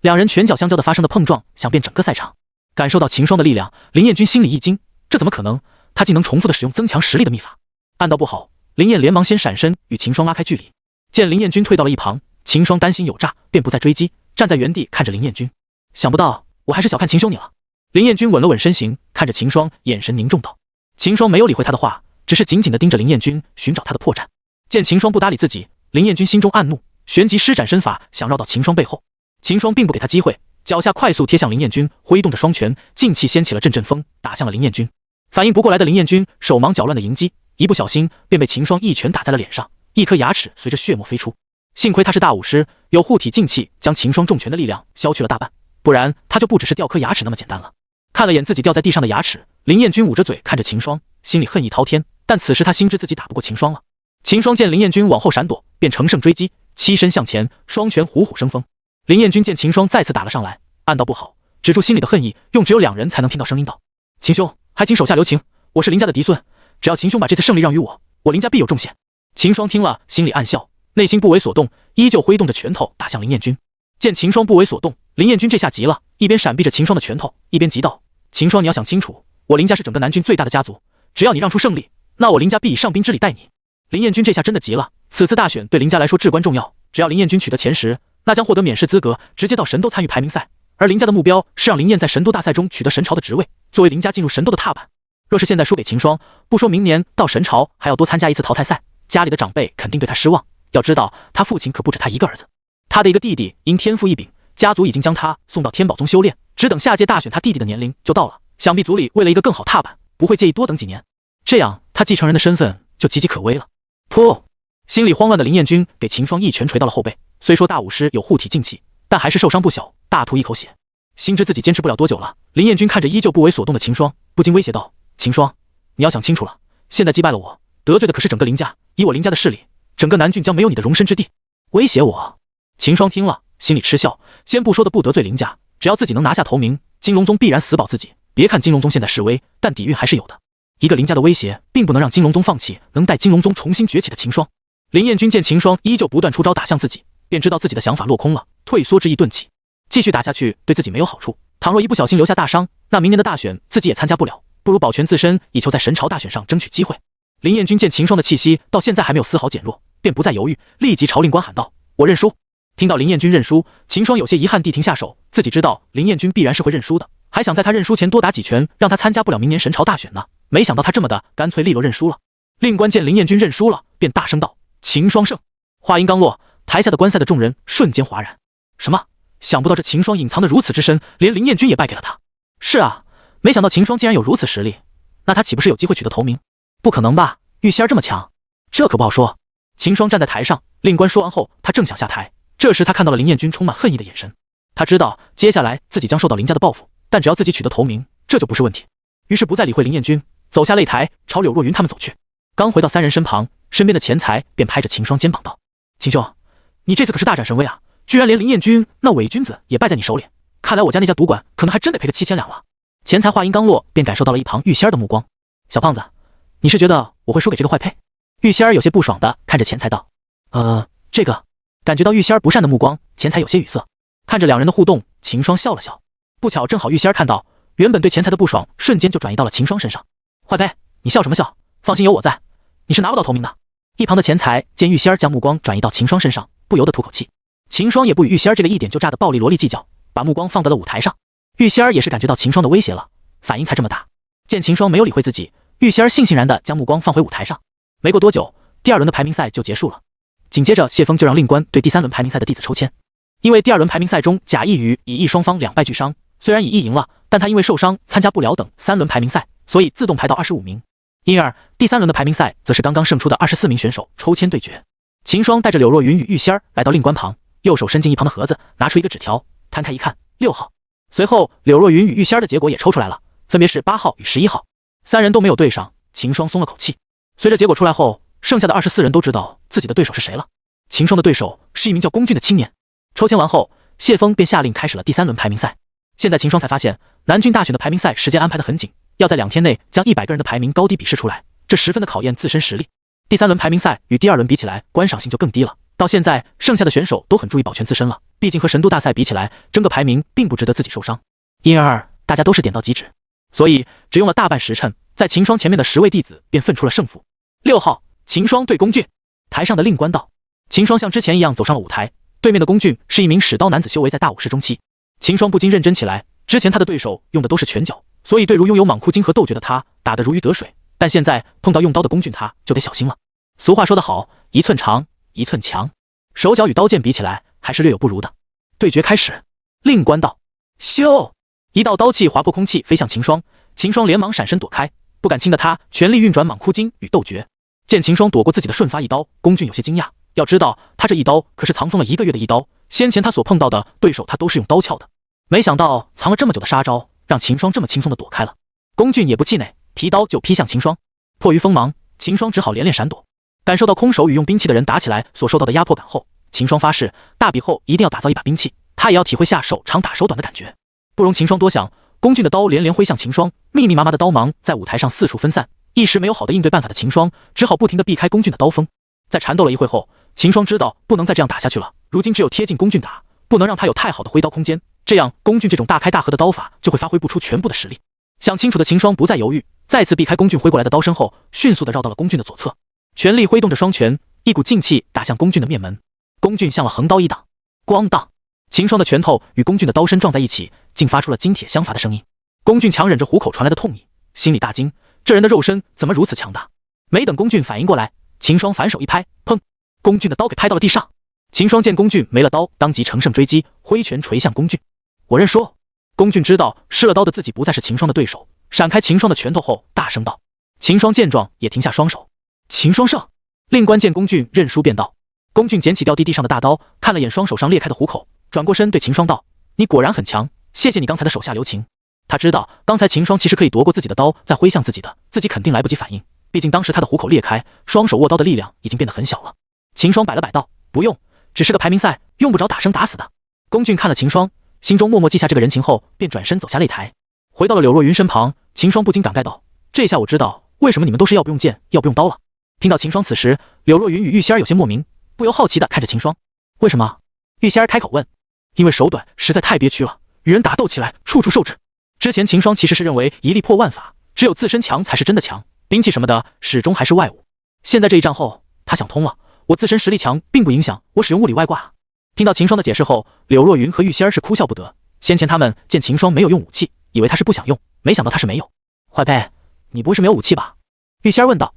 A: 两人拳脚相交的发生的碰撞响遍整个赛场。感受到秦霜的力量，林彦君心里一惊，这怎么可能？他竟能重复的使用增强实力的秘法。暗道不好，林彦连忙先闪身与秦霜拉开距离。见林彦君退到了一旁，秦霜担心有诈，便不再追击，站在原地看着林彦君。想不到我还是小看秦兄你了。林彦君稳了稳身形，看着秦霜，眼神凝重道。秦霜没有理会他的话，只是紧紧地盯着林彦君，寻找他的破绽。见秦霜不搭理自己，林彦君心中暗怒，旋即施展身法，想绕到秦霜背后。秦霜并不给他机会，脚下快速贴向林彦君，挥动着双拳，劲气掀起了阵阵风，打向了林彦君。反应不过来的林彦君手忙脚乱的迎击，一不小心便被秦霜一拳打在了脸上，一颗牙齿随着血沫飞出。幸亏他是大武师，有护体劲气将秦霜重拳的力量消去了大半，不然他就不只是掉颗牙齿那么简单了。看了眼自己掉在地上的牙齿，林彦君捂着嘴看着秦霜，心里恨意滔天，但此时他心知自己打不过秦霜了。秦霜见林彦君往后闪躲，便乘胜追击，欺身向前，双拳虎虎生风。林彦君见秦霜再次打了上来，暗道不好，止住心里的恨意，用只有2人才能听到声音道：“秦兄，还请手下留情，我是林家的嫡孙，只要秦兄把这次胜利让于我，我林家必有重献。”秦霜听了，心里暗笑，内心不为所动，依旧挥动着拳头打向林彦君。见秦霜不为所动，林彦君这下急了，一边闪避着秦霜的拳头，一边急道：“秦霜，你要想清楚，我林家是整个南郡最大的家族，只要你让出胜利，那我林家必以上宾之礼待你。”林彦君这下真的急了，此次大选对林家来说至关重要，只要林彦君取得前10，那将获得免试资格，直接到神都参与排名赛。而林家的目标是让林彦在神都大赛中取得神朝的职位，作为林家进入神都的踏板。若是现在输给秦霜，不说明年到神朝还要多参加一次淘汰赛，家里的长辈肯定对他失望。要知道，他父亲可不止他一个儿子，他的一个弟弟因天赋异禀，家族已经将他送到天宝宗修炼，只等下届大选他弟弟的年龄就到了。想必族里为了一个更好踏板，不会介意多等几年，这样他继承人的身份就岌岌可危了。噗！心里慌乱的林彦君给秦霜一拳捶到了后背，虽说大武师有护体静气，但还是受伤不小，大吐一口血。心知自己坚持不了多久了，林彦君看着依旧不为所动的秦霜，不禁威胁道：“秦霜，你要想清楚了，现在击败了我，得罪的可是整个林家，以我林家的势力，整个南郡将没有你的容身之地。威胁我？”秦霜听了，心里嗤笑，先不说的不得罪林家，只要自己能拿下头名，金龙宗必然死保自己。别看金龙宗现在示威，但底蕴还是有的。一个林家的威胁，并不能让金龙宗放弃能带金龙宗重新崛起的秦霜。林彦君见秦霜依旧不断出招打向自己，便知道自己的想法落空了，退缩之意顿起。继续打下去对自己没有好处，倘若一不小心留下大伤，那明年的大选自己也参加不了，不如保全自身，以求在神朝大选上争取机会。林彦君见秦霜的气息到现在还没有丝毫减弱，便不再犹豫，立即朝令官喊道：“我认输！”听到林彦君认输，秦霜有些遗憾地停下手，自己知道林彦君必然是会认输的，还想在他认输前多打几拳，让他参加不了明年神朝大选呢。没想到他这么的干脆利落认输了。令官见林彦君认输了，便大声道：“秦霜胜！”话音刚落，台下的观赛的众人瞬间哗然。什么？想不到这秦霜隐藏得如此之深，连林彦君也败给了他。是啊，没想到秦霜竟然有如此实力，那他岂不是有机会取得头名？不可能吧，玉仙儿这么强？这可不好说。秦霜站在台上，令官说完后，他正想下台，这时他看到了林彦君充满恨意的眼神，他知道接下来自己将受到林家的报复，但只要自己取得头名，这就不是问题。于是不再理会林彦君，走下擂台，朝柳若云他们走去。刚回到3人身旁，身边的钱财便拍着秦霜肩膀道：“秦兄，你这次可是大展神威啊，居然连林彦君那伪君子也败在你手里，看来我家那家赌馆可能还真得赔个7000两了。”钱财话音刚落，便感受到了一旁玉仙儿的目光。“小胖子，你是觉得我会输给这个坏胚？”玉仙儿有些不爽的看着钱财道：“这个。”感觉到玉仙儿不善的目光，钱财有些语塞。看着2人的互动，秦霜笑了笑。不巧正好玉仙儿看到，原本对钱财的不爽瞬间就转移到了秦霜身上。“坏胚，你笑什么笑？放心有我在，你是拿不到头名的。”一旁的钱财见玉仙儿将目光转移到秦霜身上，不由得吐口气。秦霜也不与玉仙儿这个一点就炸的暴力萝莉计较，把目光放在了舞台上。玉仙儿也是感觉到秦霜的威胁了，反应才这么大。见秦霜没有理会自己，玉仙儿悻悻然的将目光放回舞台上。没过多久，第2轮的排名赛就结束了。紧接着谢峰就让令官对第3轮排名赛的弟子抽签。因为第2轮排名赛中贾谊与以义双方2败俱伤，虽然以义赢了，但他因为受伤参加不了等3轮排名赛，所以自动排到25名。因而第3轮的排名赛则是刚刚胜出的24名选手抽签对决。秦霜带着柳若云与玉仙儿来到令官旁，右手伸进一旁的盒子，拿出一个纸条，摊开一看，6号。随后柳若云与玉仙儿的结果也抽出来了，分别是8号与11号。3人都没有对上，秦霜松了口气。随着结果出来后，剩下的24人都知道自己的对手是谁了。秦霜的对手是一名叫龚俊的青年。抽签完后，谢峰便下令开始了第3轮排名赛。现在秦霜才发现，南郡大选的排名赛时间安排得很紧，要在2天内将100个人的排名高低比试出来，这十分的考验自身实力。第3轮排名赛与第2轮比起来，观赏性就更低了。到现在，剩下的选手都很注意保全自身了，毕竟和神都大赛比起来，争个排名并不值得自己受伤。因而大家都是点到即止，所以只用了大半时辰，在秦霜前面的10位弟子便分出了胜负。6号，秦霜对龚俊。台上的令官道。秦霜像之前一样走上了舞台，对面的龚俊是一名使刀男子，修为在大武士中期。秦霜不禁认真起来，之前他的对手用的都是拳脚，所以对如拥有莽枯金和斗诀的他打得如鱼得水，但现在碰到用刀的龚俊，他就得小心了。俗话说得好，一寸长一寸强，手脚与刀剑比起来还是略有不如的。对决开始，令官道。咻！一道刀气划破空气飞向秦霜，秦霜连忙闪身躲开，不敢轻的他全力运转莽枯金与斗诀。见秦霜躲过自己的瞬发一刀，龚俊有些惊讶，要知道他这一刀可是藏锋了1个月的一刀，先前他所碰到的对手他都是用刀鞘的，没想到藏了这么久的杀招让秦霜这么轻松的躲开了。龚俊也不气馁，提刀就劈向秦霜。迫于锋芒，秦霜只好连连闪躲。感受到空手与用兵器的人打起来所受到的压迫感后，秦霜发誓大比后一定要打造一把兵器，他也要体会下手长打手短的感觉。不容秦霜多想，龚俊的刀连连挥向秦霜，密密麻麻的刀芒在舞台上四处分散，一时没有好的应对办法的秦霜，只好不停地避开龚俊的刀锋。在缠斗了一会后，秦霜知道不能再这样打下去了，如今只有贴近龚俊打，不能让他有太好的挥刀空间，这样龚俊这种大开大合的刀法就会发挥不出全部的实力。想清楚的秦霜不再犹豫，再次避开龚俊挥过来的刀身后，迅速地绕到了龚俊的左侧，全力挥动着双拳，一股劲气打向龚俊的面门。龚俊向了横刀一挡，咣当！秦霜的拳头与龚俊的刀身撞在一起，竟发出了金铁相伐的声音。龚俊强忍着虎口传来的痛意，心里大惊，这人的肉身怎么如此强大？没等龚俊反应过来，秦霜反手一拍，砰！龚俊的刀给拍到了地上。秦霜见龚俊没了刀，当即乘胜追击，挥拳捶向龚俊。我认输。龚俊知道失了刀的自己不再是秦霜的对手，闪开秦霜的拳头后，大声道。秦霜见状也停下双手。秦霜胜！令官见龚俊认输便道。龚俊捡起掉地上的大刀，看了眼双手上裂开的虎口，转过身对秦霜道：你果然很强，谢谢你刚才的手下留情。他知道刚才秦霜其实可以夺过自己的刀再挥向自己的，自己肯定来不及反应，毕竟当时他的虎口裂开，双手握刀的力量已经变得很小了。秦霜摆了摆道：不用，只是个排名赛，用不着打生打死的。龚俊看了秦霜，心中默默记下这个人情后，便转身走下擂台，回到了柳若云身旁。秦霜不禁感慨道：这下我知道为什么你们都是要不用剑要不用刀了。听到秦霜此时，柳若云与玉仙儿有些莫名，不由好奇地看着秦霜。为什么？玉仙儿开口问。因为手短实在太憋屈了，与人打斗起来处处受制。之前秦霜其实是认为一力破万法，只有自身强才是真的强，兵器什么的始终还是外物。现在这一战后，他想通了，我自身实力强并不影响我使用物理外挂。听到秦霜的解释后，柳若云和玉仙儿是哭笑不得。先前他们见秦霜没有用武器，以为他是不想用，没想到他是没有。坏胚，你不会是没有武器吧？玉仙儿问道。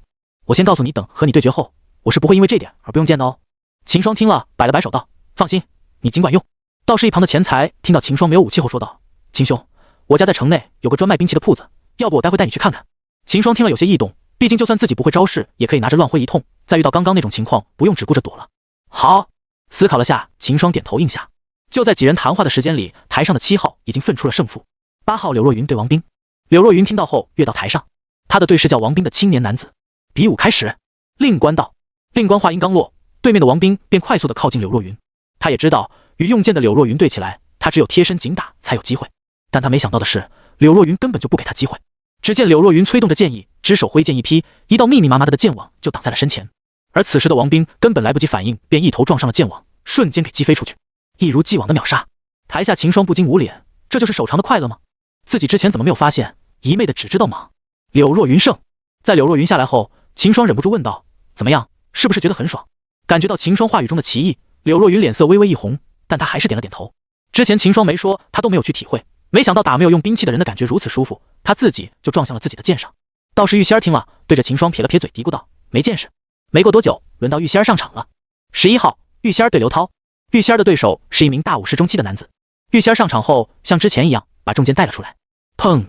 A: 我先告诉你，等和你对决后，我是不会因为这点而不用剑的哦。秦霜听了摆了摆手道：放心，你尽管用。倒是一旁的钱财听到秦霜没有武器后说道：秦兄，我家在城内有个专卖兵器的铺子，要不我待会带你去看看。秦霜听了有些异动，毕竟就算自己不会招式，也可以拿着乱挥一通，再遇到刚刚那种情况，不用只顾着躲了。好。思考了下，秦霜点头应下。就在几人谈话的时间里，台上的7号已经分出了胜负。8号柳若云对王斌。柳若云听到后跃到台上，他的对视叫王斌的青年男子。比武开始。令官道。令官话音刚落，对面的王斌便快速地靠近柳若云。他也知道与用剑的柳若云对起来，他只有贴身紧打才有机会，但他没想到的是，柳若云根本就不给他机会。只见柳若云催动着剑意，只手挥剑一劈，一道密密麻麻的剑网就挡在了身前。而此时的王斌根本来不及反应，便一头撞上了剑网，瞬间给击飞出去，一如既往的秒杀。台下秦霜不禁捂脸，这就是手长的快乐吗？自己之前怎么没有发现？一昧的只知道忙。柳若云胜。在柳若云下来后，秦霜忍不住问道：怎么样，是不是觉得很爽？感觉到秦霜话语中的奇异，柳若云脸色微微一红，但他还是点了点头。之前秦霜没说，他都没有去体会，没想到打没有用兵器的人的感觉如此舒服，他自己就撞向了自己的剑上。倒是玉仙儿听了，对着秦霜撇了撇嘴，嘀咕道：没见识。没过多久，轮到玉仙儿上场了。11号，玉仙儿对刘涛。玉仙儿的对手是一名大50中期的男子。玉仙儿上场后，像之前一样把重剑带了出来。砰！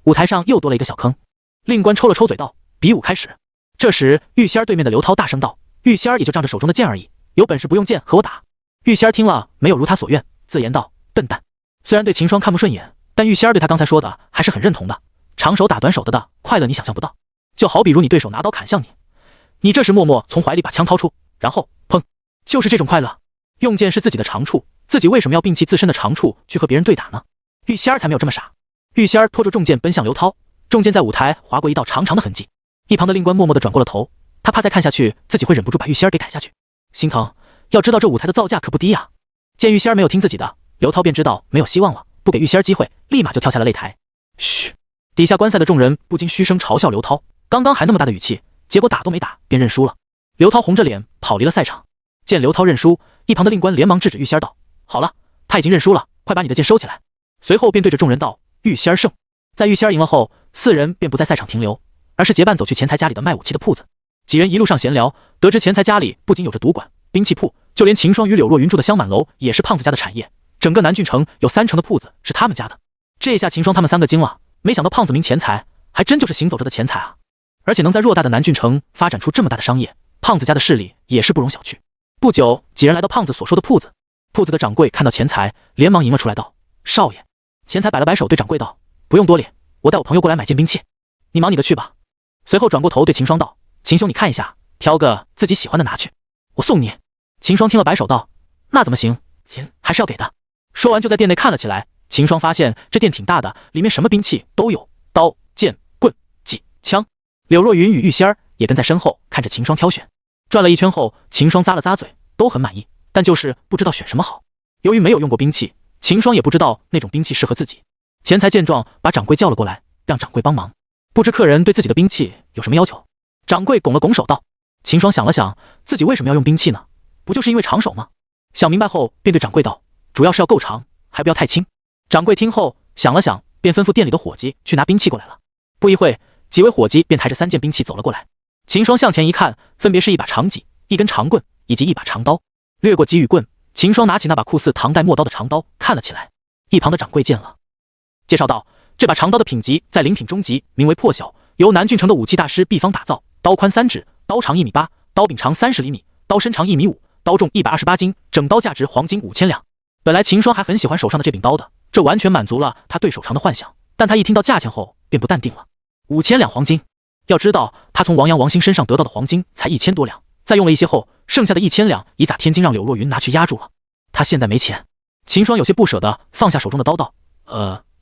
A: 舞台上又多了一个小坑。令官抽了抽嘴道：比武开始。这时，玉仙儿对面的刘涛大声道：玉仙儿也就仗着手中的剑而已，有本事不用剑和我打。玉仙儿听了没有如他所愿，自言道：笨蛋。虽然对秦霜看不顺眼，但玉仙儿对他刚才说的还是很认同的。长手打短手的快乐你想象不到，就好比如你对手拿刀砍向你，你这时默默从怀里把枪掏出，然后砰，就是这种快乐。用剑是自己的长处，自己为什么要摒弃自身的长处去和别人对打呢？玉仙儿才没有这么傻。玉仙儿拖着重剑奔向刘涛，重剑在舞台划过一道长长的痕迹。一旁的令官默默地转过了头，他怕再看下去自己会忍不住把玉仙儿给砍下去，心疼。要知道这舞台的造价可不低呀。见玉仙儿没有听自己的，刘涛便知道没有希望了，不给玉仙儿机会，立马就跳下了擂台。嘘！底下观赛的众人不禁嘘声嘲笑刘涛，刚刚还那么大的语气，结果打都没打便认输了。刘涛红着脸跑离了赛场。见刘涛认输，一旁的令官连忙制止玉仙儿道：好了，他已经认输了，快把你的剑收起来。随后便对着众人道：玉仙儿胜。在玉仙儿赢了后，4人便不在赛场停留，而是结伴走去钱财家里的卖武器的铺子。几人一路上闲聊，得知钱财家里不仅有着赌馆、兵器铺，就连秦霜与柳若云住的香满楼也是胖子家的产业，整个南郡城有3成的铺子是他们家的。这下秦霜他们3个惊了，没想到胖子名钱财还真就是行走着的钱财啊！而且能在偌大的南郡城发展出这么大的商业，胖子家的势力也是不容小觑。不久，几人来到胖子所说的铺子，铺子的掌柜看到钱财，连忙迎了出来道：少爷。钱财摆了摆手，对掌柜道：不用多礼，我带我朋友过来买件兵器，你忙你的去吧。随后转过头对秦霜道：秦兄你看一下，挑个自己喜欢的拿去，我送你。秦霜听了摆手道：那怎么行，钱还是要给的。说完就在店内看了起来，秦霜发现这店挺大的，里面什么兵器都有，刀、剑、棍、戟、枪。柳若云与玉仙儿也跟在身后看着秦霜挑选。转了一圈后，秦霜咂了咂嘴，都很满意，但就是不知道选什么好。由于没有用过兵器，秦霜也不知道那种兵器适合自己。钱财见状，把掌柜叫了过来，让掌柜帮忙。不知客人对自己的兵器有什么要求？掌柜拱了拱手道。秦霜想了想，自己为什么要用兵器呢？不就是因为长手吗？想明白后，便对掌柜道：“主要是要够长，还不要太轻。”掌柜听后想了想，便吩咐店里的伙计去拿兵器过来了。不一会，几位伙计便抬着3件兵器走了过来。秦霜向前一看，分别是一把长戟、一根长棍以及一把长刀。掠过戟与棍，秦霜拿起那把酷似唐代墨刀的长刀看了起来。一旁的掌柜见了，介绍道：“这把长刀的品级在灵品中级，名为破晓，由南郡城的武器大师毕方打造。刀宽3指，刀长1.8米，刀柄长30厘米，刀身长1.5米，刀重128斤，整刀价值黄金5000两。”本来秦霜还很喜欢手上的这柄刀的，这完全满足了他对手长的幻想。但他一听到价钱后，便不淡定了。5000两黄金，要知道他从王阳王星身上得到的黄金才1000多两，再用了一些后，剩下的1000两以撒天金让柳若云拿去压住了。他现在没钱。秦霜有些不舍得放下手中的刀道：“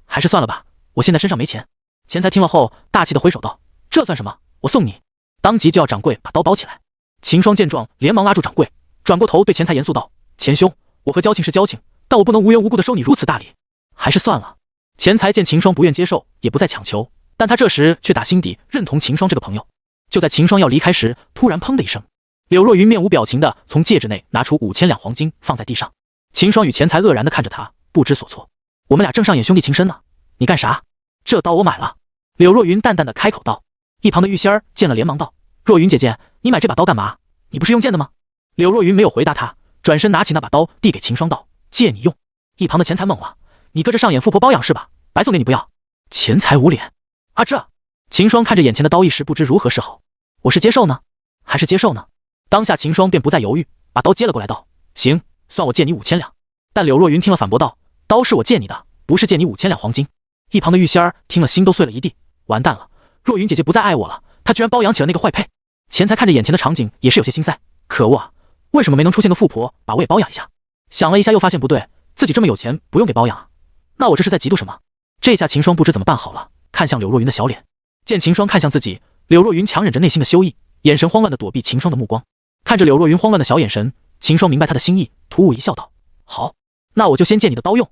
A: 还是算了吧，我现在身上没钱。”钱财听了后，大气的挥手道：“这算什么？我送你。”当即就要掌柜把刀包起来。秦霜见状，连忙拉住掌柜，转过头对钱财严肃道：“钱兄，我和交情是交情，但我不能无缘无故的收你如此大礼，还是算了。”钱财见秦霜不愿接受，也不再强求，但他这时却打心底认同秦霜这个朋友。就在秦霜要离开时，突然砰的一声，柳若云面无表情的从戒指内拿出5000两黄金放在地上。秦霜与钱财愕然的看着他，不知所措。“我们俩正上演兄弟情深呢，你干啥？”“这刀我买了。”柳若云淡淡的开口道。一旁的玉仙儿见了连忙道：“若云姐姐，你买这把刀干嘛？你不是用剑的吗？”柳若云没有回答他，转身拿起那把刀递给秦霜道：“借你用。”一旁的钱财懵了：“你搁这上演富婆包养是吧？白送给你不要。”钱财捂脸：“啊这！”秦霜看着眼前的刀，一时不知如何是好。我是接受呢，还是接受呢？当下秦霜便不再犹豫，把刀接了过来道：“行，算我借你5000两。”但柳若云听了反驳道：“刀是我借你的，不是借你5000两黄金。”一旁的玉仙儿听了心都碎了一地，完蛋了，若云姐姐不再爱我了，她居然包养起了那个坏配。钱财看着眼前的场景也是有些心塞，可恶啊，为什么没能出现个富婆把我也包养一下？想了一下又发现不对，自己这么有钱不用给包养啊，那我这是在嫉妒什么？这下秦霜不知怎么办好了，看向柳若云的小脸。见秦霜看向自己，柳若云强忍着内心的羞意，眼神慌乱的躲避秦霜的目光。看着柳若云慌乱的小眼神，秦霜明白她的心意，突兀一笑道：“好，那我就先借你的刀用。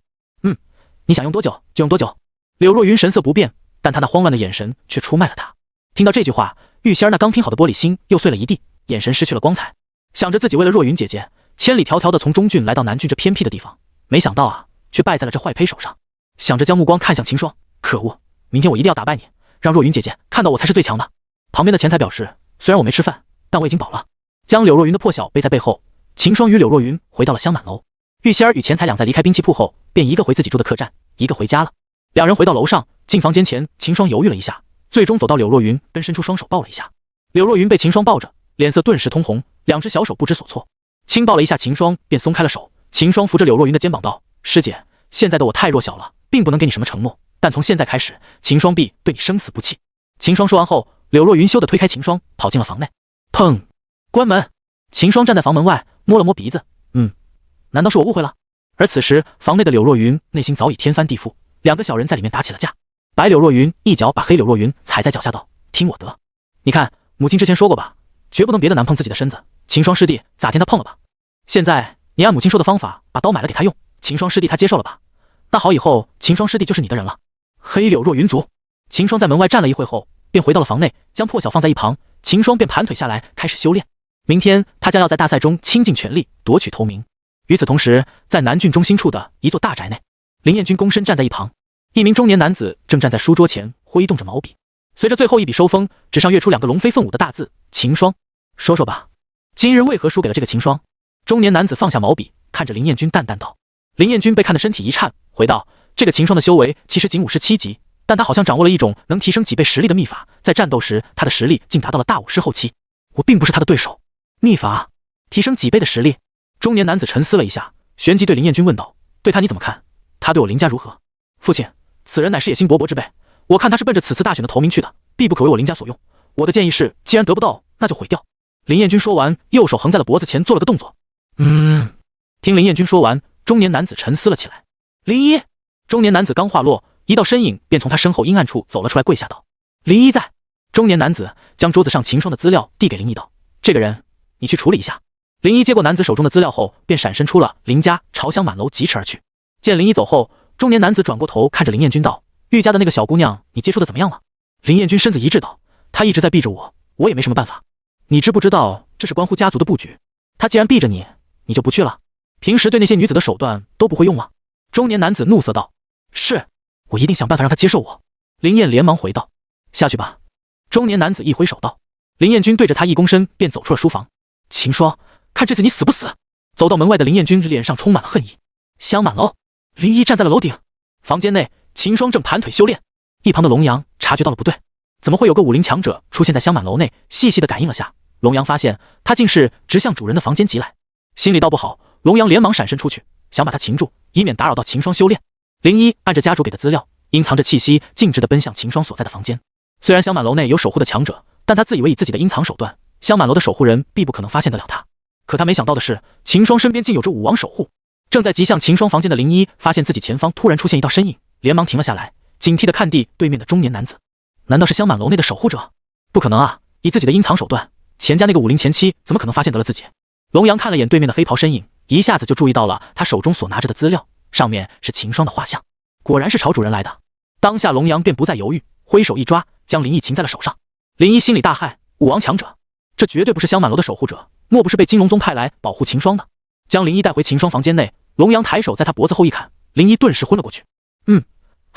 A: 你想用多久就用多久。”柳若云神色不变，但她那慌乱的眼神却出卖了她。听到这句话，玉仙儿那刚拼好的玻璃心又碎了一地，眼神失去了光彩。想着自己为了若云姐姐，千里迢迢的从中郡来到南郡这偏僻的地方，没想到啊，却败在了这坏胚手上。想着将目光看向秦霜，可恶，明天我一定要打败你，让若云姐姐看到我才是最强的。旁边的钱财表示，虽然我没吃饭，但我已经饱了。将柳若云的破晓背在背后，秦霜与柳若云回到了香满楼。玉仙儿与钱财两在离开兵器铺后，便一个回自己住的客栈，一个回家了。两人回到楼上，进房间前，秦霜犹豫了一下，最终走到柳若云跟伸出双手抱了一下。柳若云被秦霜抱着，脸色顿时通红，两只小手不知所措。轻抱了一下秦霜，便松开了手。秦霜扶着柳若云的肩膀道：“师姐，现在的我太弱小了，并不能给你什么承诺，但从现在开始，秦霜必对你生死不弃。”秦霜说完后，柳若云羞得推开秦霜，跑进了房内。砰！关门！秦霜站在房门外，摸了摸鼻子，难道是我误会了？而此时，房内的柳若云内心早已天翻地覆，两个小人在里面打起了架。白柳若云一脚把黑柳若云踩在脚下道：“听我的，你看，母亲之前说过吧，绝不能别的男碰自己的身子。秦霜师弟咋天他碰了吧？现在你按母亲说的方法把刀买了给他用，秦霜师弟他接受了吧？那好，以后秦霜师弟就是你的人了。”黑柳若云族。秦霜在门外站了一会后，便回到了房内，将破晓放在一旁。秦霜便盘腿下来开始修炼。明天他将要在大赛中倾尽全力夺取头名。与此同时，在南郡中心处的一座大宅内，林彦君躬身站在一旁，一名中年男子正站在书桌前挥动着毛笔。随着最后一笔收锋，纸上跃出2个龙飞凤舞的大字：秦霜。说说吧，今日为何输给了这个秦霜？中年男子放下毛笔，看着林彦君淡淡道。林彦君被看得身体一颤，回道：“这个秦霜的修为其实仅57级，但他好像掌握了一种能提升几倍实力的秘法，在战斗时他的实力竟达到了大武师后期。我并不是他的对手。秘法提升几倍的实力？”中年男子沉思了一下，旋即对林彦君问道：“对他你怎么看？他对我林家如何？”“父亲，此人乃是野心勃勃之辈，我看他是奔着此次大选的头名去的，必不可为我林家所用。我的建议是，既然得不到，那就毁掉。”林彦君说完，右手横在了脖子前做了个动作。听林彦君说完，中年男子沉思了起来。林一，中年男子刚话落，一道身影便从他身后阴暗处走了出来，跪下道：“林一在。”中年男子将桌子上秦霜的资料递给林一道：“这个人，你去处理一下。”林一接过男子手中的资料后，便闪身出了林家，朝香满楼疾驰而去。见林一走后，中年男子转过头看着林彦君道：“玉家的那个小姑娘，你接触的怎么样了？”林彦君身子一滞道：“她一直在避着我，我也没什么办法。你知不知道这是关乎家族的布局？她既然避着你，你就不去了？平时对那些女子的手段都不会用吗？”中年男子怒色道：“是，我一定想办法让她接受我。”林燕连忙回道：“下去吧。”中年男子一挥手道。林彦君对着他一躬身，便走出了书房。秦霜，看这次你死不死！走到门外的林彦君脸上充满了恨意。香满楼，林一站在了楼顶。房间内，秦霜正盘腿修炼。一旁的龙阳察觉到了不对，怎么会有个武林强者出现在香满楼内？细细的感应了下，龙阳发现他竟是直向主人的房间疾来，心里道不好。龙阳连忙闪身出去，想把他擒住，以免打扰到秦霜修炼。林一按着家主给的资料，隐藏着气息，径直的奔向秦霜所在的房间。虽然香满楼内有守护的强者，但他自以为以自己的阴藏手段，香满楼的守护人必不可能发现得了他。可他没想到的是，秦霜身边竟有着武王守护。正在疾向秦霜房间的林一发现自己前方突然出现一道身影，连忙停了下来，警惕地看地对面的中年男子。难道是香满楼内的守护者？不可能啊！以自己的阴藏手段，钱家那个武林前妻怎么可能发现得了自己？龙阳看了眼对面的黑袍身影，一下子就注意到了他手中所拿着的资料，上面是秦霜的画像，果然是朝主人来的。当下龙阳便不再犹豫，挥手一抓，将林毅擒在了手上。林毅心里大骇，武王强者，这绝对不是香满楼的守护者，莫不是被金龙宗派来保护秦霜的？将林毅带回秦霜房间内，龙阳抬手在他脖子后一砍，林毅顿时昏了过去。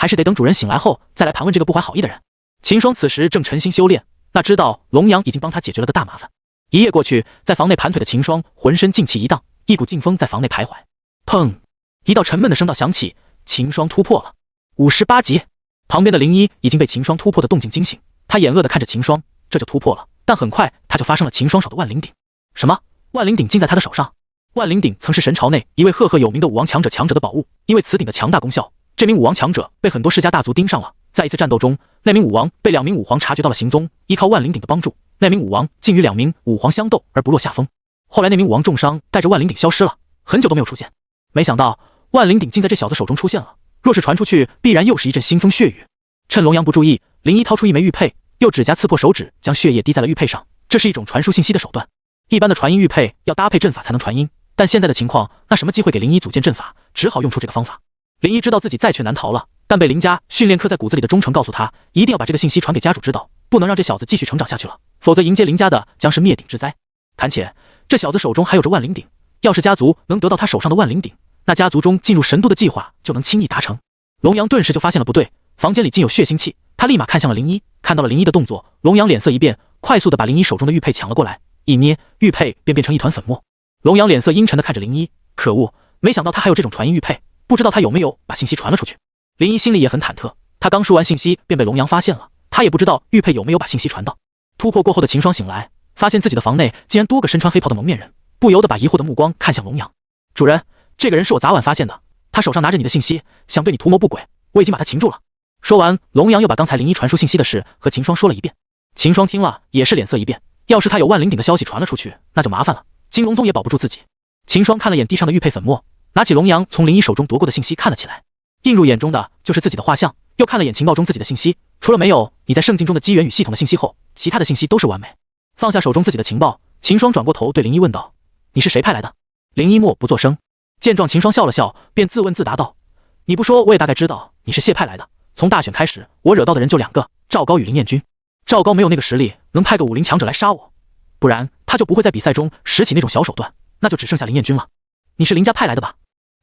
A: 还是得等主人醒来后再来盘问这个不怀好意的人。秦霜此时正沉心修炼，哪知道龙阳已经帮他解决了个大麻烦。一夜过去，在房内盘腿的秦霜浑身劲气一荡，一股劲风在房内徘徊。砰！一道沉闷的声道响起，秦霜突破了58级。旁边的林一已经被秦霜突破的动静惊醒，他眼恶地看着秦霜，这就突破了。但很快他就发生了秦霜手的万灵鼎。什么？万灵鼎竟在他的手上？万灵鼎曾是神朝内一位赫赫有名的武王强者的宝物，因为此鼎的强大功效，这名武王强者被很多世家大族盯上了。在一次战斗中，那名武王被2名武皇察觉到了行踪，依靠万灵鼎的帮助，那名武王竟与2名武皇相斗而不落下风。后来那名武王重伤，带着万灵鼎消失了，很久都没有出现。没想到万灵鼎竟在这小子手中出现了，若是传出去，必然又是一阵腥风血雨。趁龙阳不注意，林一掏出一枚玉佩，用指甲刺破手指，将血液滴在了玉佩上。这是一种传输信息的手段。一般的传音玉佩要搭配阵法才能传音，但现在的情况，那什么机会给林一组建阵法，只好用出这个方法。林一知道自己再却难逃了，但被林家训练刻在骨子里的忠诚告诉他，一定要把这个信息传给家主知道，不能让这小子继续成长下去了，否则迎接林家的将是灭顶之灾。谈且这小子手中还有着万灵鼎，要是家族能得到他手上的万灵鼎，那家族中进入神都的计划就能轻易达成。龙阳顿时就发现了不对，房间里竟有血腥气，他立马看向了林一，看到了林一的动作，龙阳脸色一变，快速的把林一手中的玉佩抢了过来，一捏玉佩便变成一团粉末。龙阳脸色阴沉的看着林一，可恶，没想到他还有这种传音玉佩，不知道他有没有把信息传了出去。林一心里也很忐忑，他刚输完信息便被龙阳发现了，他也不知道玉佩有没有把信息传到。突破过后的秦霜醒来，发现自己的房内竟然多个身穿黑袍的蒙面人，不由得把疑惑的目光看向龙阳。主人，这个人是我早晚发现的，他手上拿着你的信息，想对你图谋不轨，我已经把他擒住了。说完，龙阳又把刚才林一传输信息的事和秦霜说了一遍。秦霜听了也是脸色一变，要是他有万灵鼎的消息传了出去，那就麻烦了，金龙宗也保不住自己。秦霜看了眼地上的玉佩粉末，拿起龙阳从林一手中夺过的信息看了起来，映入眼中的就是自己的画像，又看了眼情报中自己的信息，除了没有你在圣境中的机缘与系统的信息后，其他的信息都是完美。放下手中自己的情报，秦霜转过头对林一问道：“你是谁派来的？”林一默不作声。见状，秦霜笑了笑，便自问自答道：“你不说我也大概知道你是谢派来的。从大选开始，我惹到的人就2个，赵高与林彦君。赵高没有那个实力能派个武林强者来杀我，不然他就不会在比赛中使起那种小手段，那就只剩下林彦君了。你是林家派来的吧？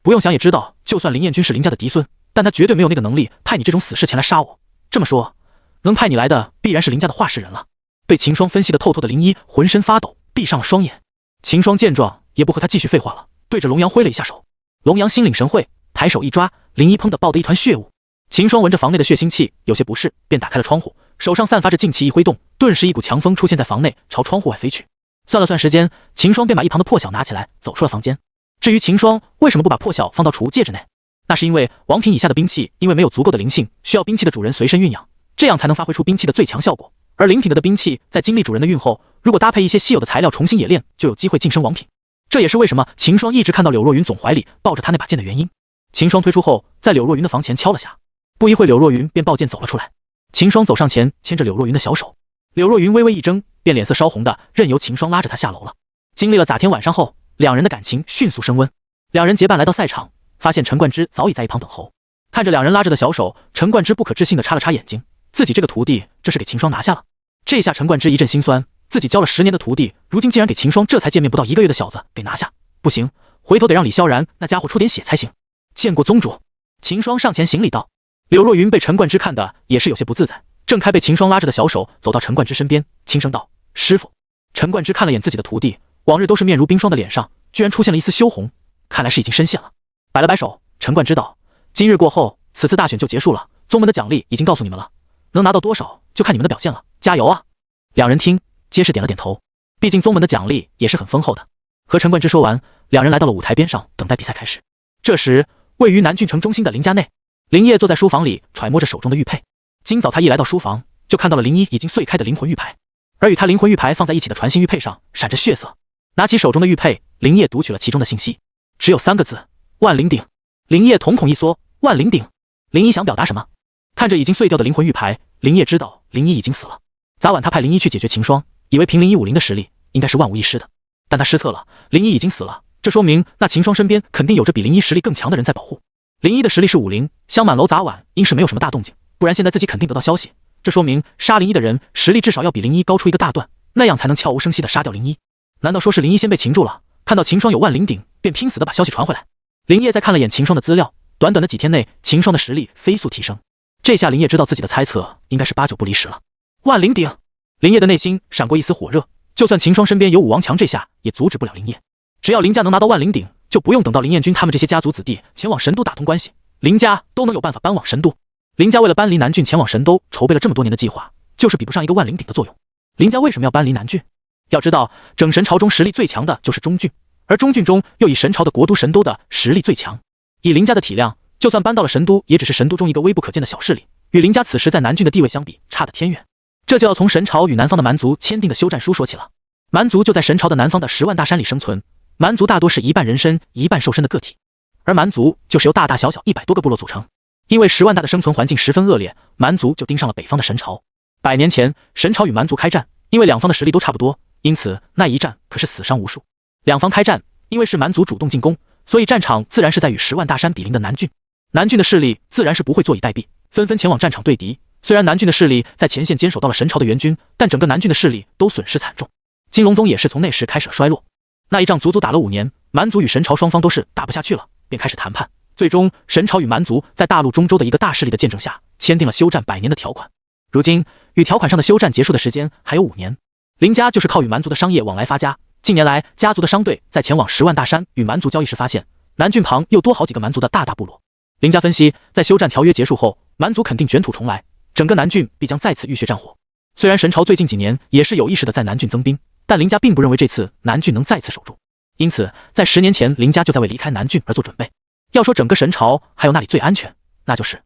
A: 不用想也知道，就算林彦君是林家的嫡孙，但他绝对没有那个能力派你这种死士前来杀我。这么说，能派你来的必然是林家的话事人了。”被秦霜分析的透透的林一浑身发抖，闭上了双眼。秦霜见状也不和他继续废话了，对着龙阳挥了一下手。龙阳心领神会，抬手一抓，林一砰的爆得一团血雾。秦霜闻着房内的血腥气，有些不适，便打开了窗户，手上散发着劲气一挥动，顿时一股强风出现在房内，朝窗户外飞去。算了算时间，秦霜便把一旁的破晓拿起来，走出了房间。至于秦霜为什么不把破晓放到储物戒指内，那是因为王品以下的兵器因为没有足够的灵性，需要兵器的主人随身运养，这样才能发挥出兵器的最强效果。而灵品的兵器在经历主人的运后，如果搭配一些稀有的材料重新冶炼，就有机会晋升王品。这也是为什么秦霜一直看到柳若云总怀里抱着他那把剑的原因。秦霜推出后，在柳若云的房前敲了下。不一会，柳若云便抱剑走了出来。秦霜走上前，牵着柳若云的小手。柳若云微微一怔，便脸色烧红的任由秦霜拉着她下楼了。经历了咋天晚上后，两人的感情迅速升温。两人结伴来到赛场，发现陈冠之早已在一旁等候。看着两人拉着的小手，陈冠之不可置信的插了插眼睛，自己这个徒弟这是给秦霜拿下了。这下陈冠之一阵心酸，自己教了10年的徒弟，如今竟然给秦霜这才见面不到1个月的小子给拿下，不行，回头得让李萧然那家伙出点血才行。见过宗主。秦霜上前行礼道。柳若云被陈冠之看的也是有些不自在，郑开被秦霜拉着的小手走到陈冠之身边，轻声道：“师傅。”陈冠之看了眼自己的徒弟，往日都是面如冰霜的脸上居然出现了一丝羞红，看来是已经深陷了。摆了摆手，陈冠之道：“今日过后，此次大选就结束了，宗门的奖励已经告诉你们了，能拿到多少就看你们的表现了，加油啊！”两人听，皆是点了点头，毕竟宗门的奖励也是很丰厚的。和陈冠之说完，两人来到了舞台边上，等待比赛开始。这时，位于南郡城中心的林家内，林烨坐在书房里揣摩着手中的玉佩。今早他一来到书房，就看到了林一已经碎开的灵魂玉牌，而与他灵魂玉牌放在一起的传信玉佩上闪着血色。拿起手中的玉佩，林烨读取了其中的信息，只有3个字：万灵鼎。林烨瞳孔一缩，万灵鼎。林一想表达什么？看着已经碎掉的灵魂玉牌，林烨知道林一已经死了。早晚他派林一去解决秦霜，以为凭0150的实力应该是万无一失的，但他失策了，林一已经死了，这说明那秦霜身边肯定有着比林一实力更强的人在保护。林一的实力是50，香满楼早晚应是没有什么大动静，不然现在自己肯定得到消息，这说明杀林一的人实力至少要比林一高出一个大段，那样才能悄无声息地杀掉林一。难道说是林一先被擒住了，看到秦霜有万灵鼎，便拼死地把消息传回来？林烨再看了眼秦霜的资料，短短的几天内，秦霜的实力飞速提升。这下林烨知道自己的猜测应该是8、9不离10了。万灵鼎，林烨的内心闪过一丝火热，就算秦霜身边有武王强，这下也阻止不了林烨。只要林家能拿到万灵鼎，就不用等到林彦君他们这些家族子弟前往神都打通关系，林家都能有办法搬往神都。林家为了搬离南郡前往神都，筹备了这么多年的计划，就是比不上一个万灵鼎的作用。林家为什么要搬离南郡？要知道，整神朝中实力最强的就是中郡，而中郡中又以神朝的国都神都的实力最强。以林家的体量，就算搬到了神都，也只是神都中一个微不可见的小势力，与林家此时在南郡的地位相比，差得天远。这就要从神朝与南方的蛮族签订的休战书说起了。蛮族就在神朝的南方的10万大山里生存，蛮族大多是一半人身一半兽身的个体，而蛮族就是由大大小小100多个部落组成。因为10万大的生存环境十分恶劣，蛮族就盯上了北方的神朝。100年前，神朝与蛮族开战，因为两方的实力都差不多，因此那一战可是死伤无数。两方开战，因为是蛮族主动进攻，所以战场自然是在与10万大山比邻的南郡。南郡的势力自然是不会坐以待毙，纷纷前往战场对敌。虽然南郡的势力在前线坚守到了神朝的援军，但整个南郡的势力都损失惨重。金龙宗也是从那时开始了衰落。那一仗足足打了5年，蛮族与神朝双方都是打不下去了，便开始谈判。最终，神朝与蛮族在大陆中州的一个大势力的见证下，签订了休战100年的条款。如今，与条款上的休战结束的时间还有5年。林家就是靠与蛮族的商业往来发家。近年来，家族的商队在前往10万大山与蛮族交易时，发现南郡旁又多好几个蛮族的大部落。林家分析，在休战条约结束后，蛮族肯定卷土重来，整个南郡必将再次浴血战火。虽然神朝最近几年也是有意识的在南郡增兵，但林家并不认为这次南郡能再次守住。因此，在10年前，林家就在为离开南郡而做准备。要说整个神朝还有那里最安全，那就是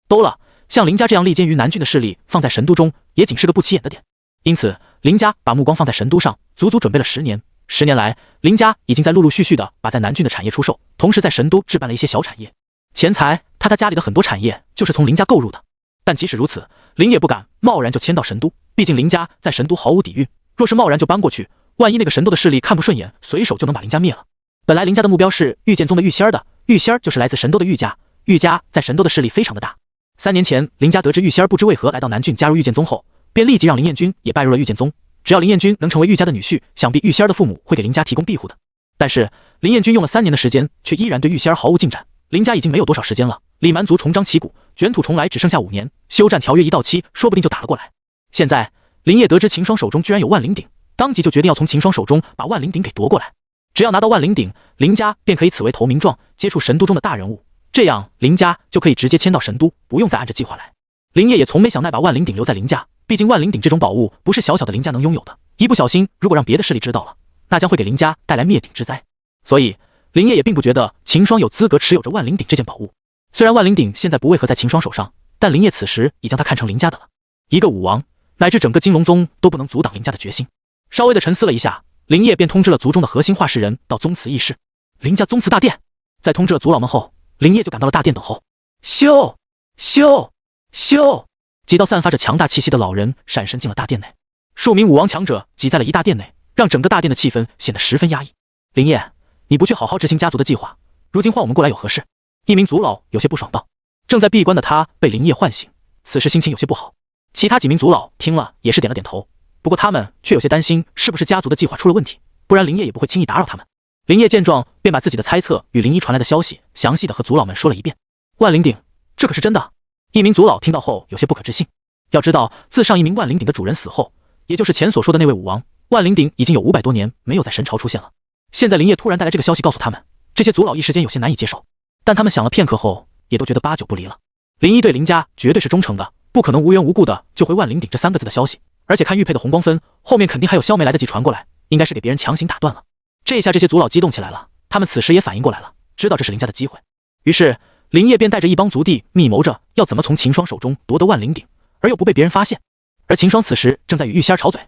A: 都了。像林家这样立坚于南郡的势力，放在神都中也仅是个不起眼的点。因此，林家把目光放在神都上，足足准备了10年。10年来，林家已经在陆陆续续的把在南郡的产业出售，同时在神都置办了一些小产业。钱财，他家里的很多产业就是从林家购入的。但即使如此，林也不敢贸然就迁到神都，毕竟林家在神都毫无底蕴，若是贸然就搬过去，万一那个神都的势力看不顺眼，随手就能把林家灭了。本来林家的目标是御剑宗的御仙儿的，御仙儿就是来自神都的御家，御家在神都的势力非常的大。3年前，林家得知御仙儿不知为何来到南郡加入御剑宗后，便立即让林彦君也拜入了御剑宗。只要林彦君能成为御家的女婿，想必御仙儿的父母会给林家提供庇护的。但是林彦君用了3年的时间，却依然对御仙儿毫无进展。林家已经没有多少时间了，离蛮族重张旗鼓、卷土重来只剩下5年，休战条约一到期，说不定就打了过来。现在林烨得知秦霜手中居然有万灵鼎，当即就决定要从秦霜手中把万灵鼎给夺过来。只要拿到万灵鼎，林家便可以此为投名状，接触神都中的大人物，这样林家就可以直接迁到神都，不用再按着计划来。林烨也从没想带把万灵鼎留在林家，毕竟万灵鼎这种宝物不是小小的林家能拥有的，一不小心如果让别的势力知道了，那将会给林家带来灭顶之灾。所以林烨也并不觉得秦霜有资格持有着万灵鼎这件宝物。虽然万灵鼎现在不为何在秦霜手上，但林烨此时已将它看成林家的了。一个武王乃至整个金龙宗都不能阻挡林家的决心。稍微的沉思了一下，林烨便通知了族中的核心话事人到宗祠议事。林家宗祠大殿，在通知了族老们后，林烨就赶到了大殿等候。咻咻咻，几道散发着强大气息的老人闪身进了大殿内，数名武王强者挤在了一大殿内，让整个大殿的气氛显得十分压抑。林烨，你不去好好执行家族的计划，如今换我们过来有何事？一名族老有些不爽道。正在闭关的他被林烨唤醒，此时心情有些不好。其他几名族老听了也是点了点头，不过他们却有些担心是不是家族的计划出了问题，不然林烨也不会轻易打扰他们。林烨见状，便把自己的猜测与林一传来的消息详细的和族老们说了一遍。万灵鼎，这可是真的？一名族老听到后有些不可置信。要知道，自上一名万灵鼎的主人死后，也就是前所说的那位武王，万灵鼎已经有500多年没有在神朝出现了。现在林烨突然带来这个消息告诉他们，这些族老一时间有些难以接受，但他们想了片刻后，也都觉得8九不离了。林一对林家绝对是忠诚的，不可能无缘无故的就回万灵鼎这3个字的消息，而且看玉佩的红光分，后面肯定还有消没来得及传过来，应该是给别人强行打断了。这下这些族老激动起来了，他们此时也反应过来了，知道这是林家的机会。于是林烨便带着一帮族弟密谋着要怎么从秦霜手中夺得万灵鼎，而又不被别人发现。而秦霜此时正在与玉仙儿吵嘴，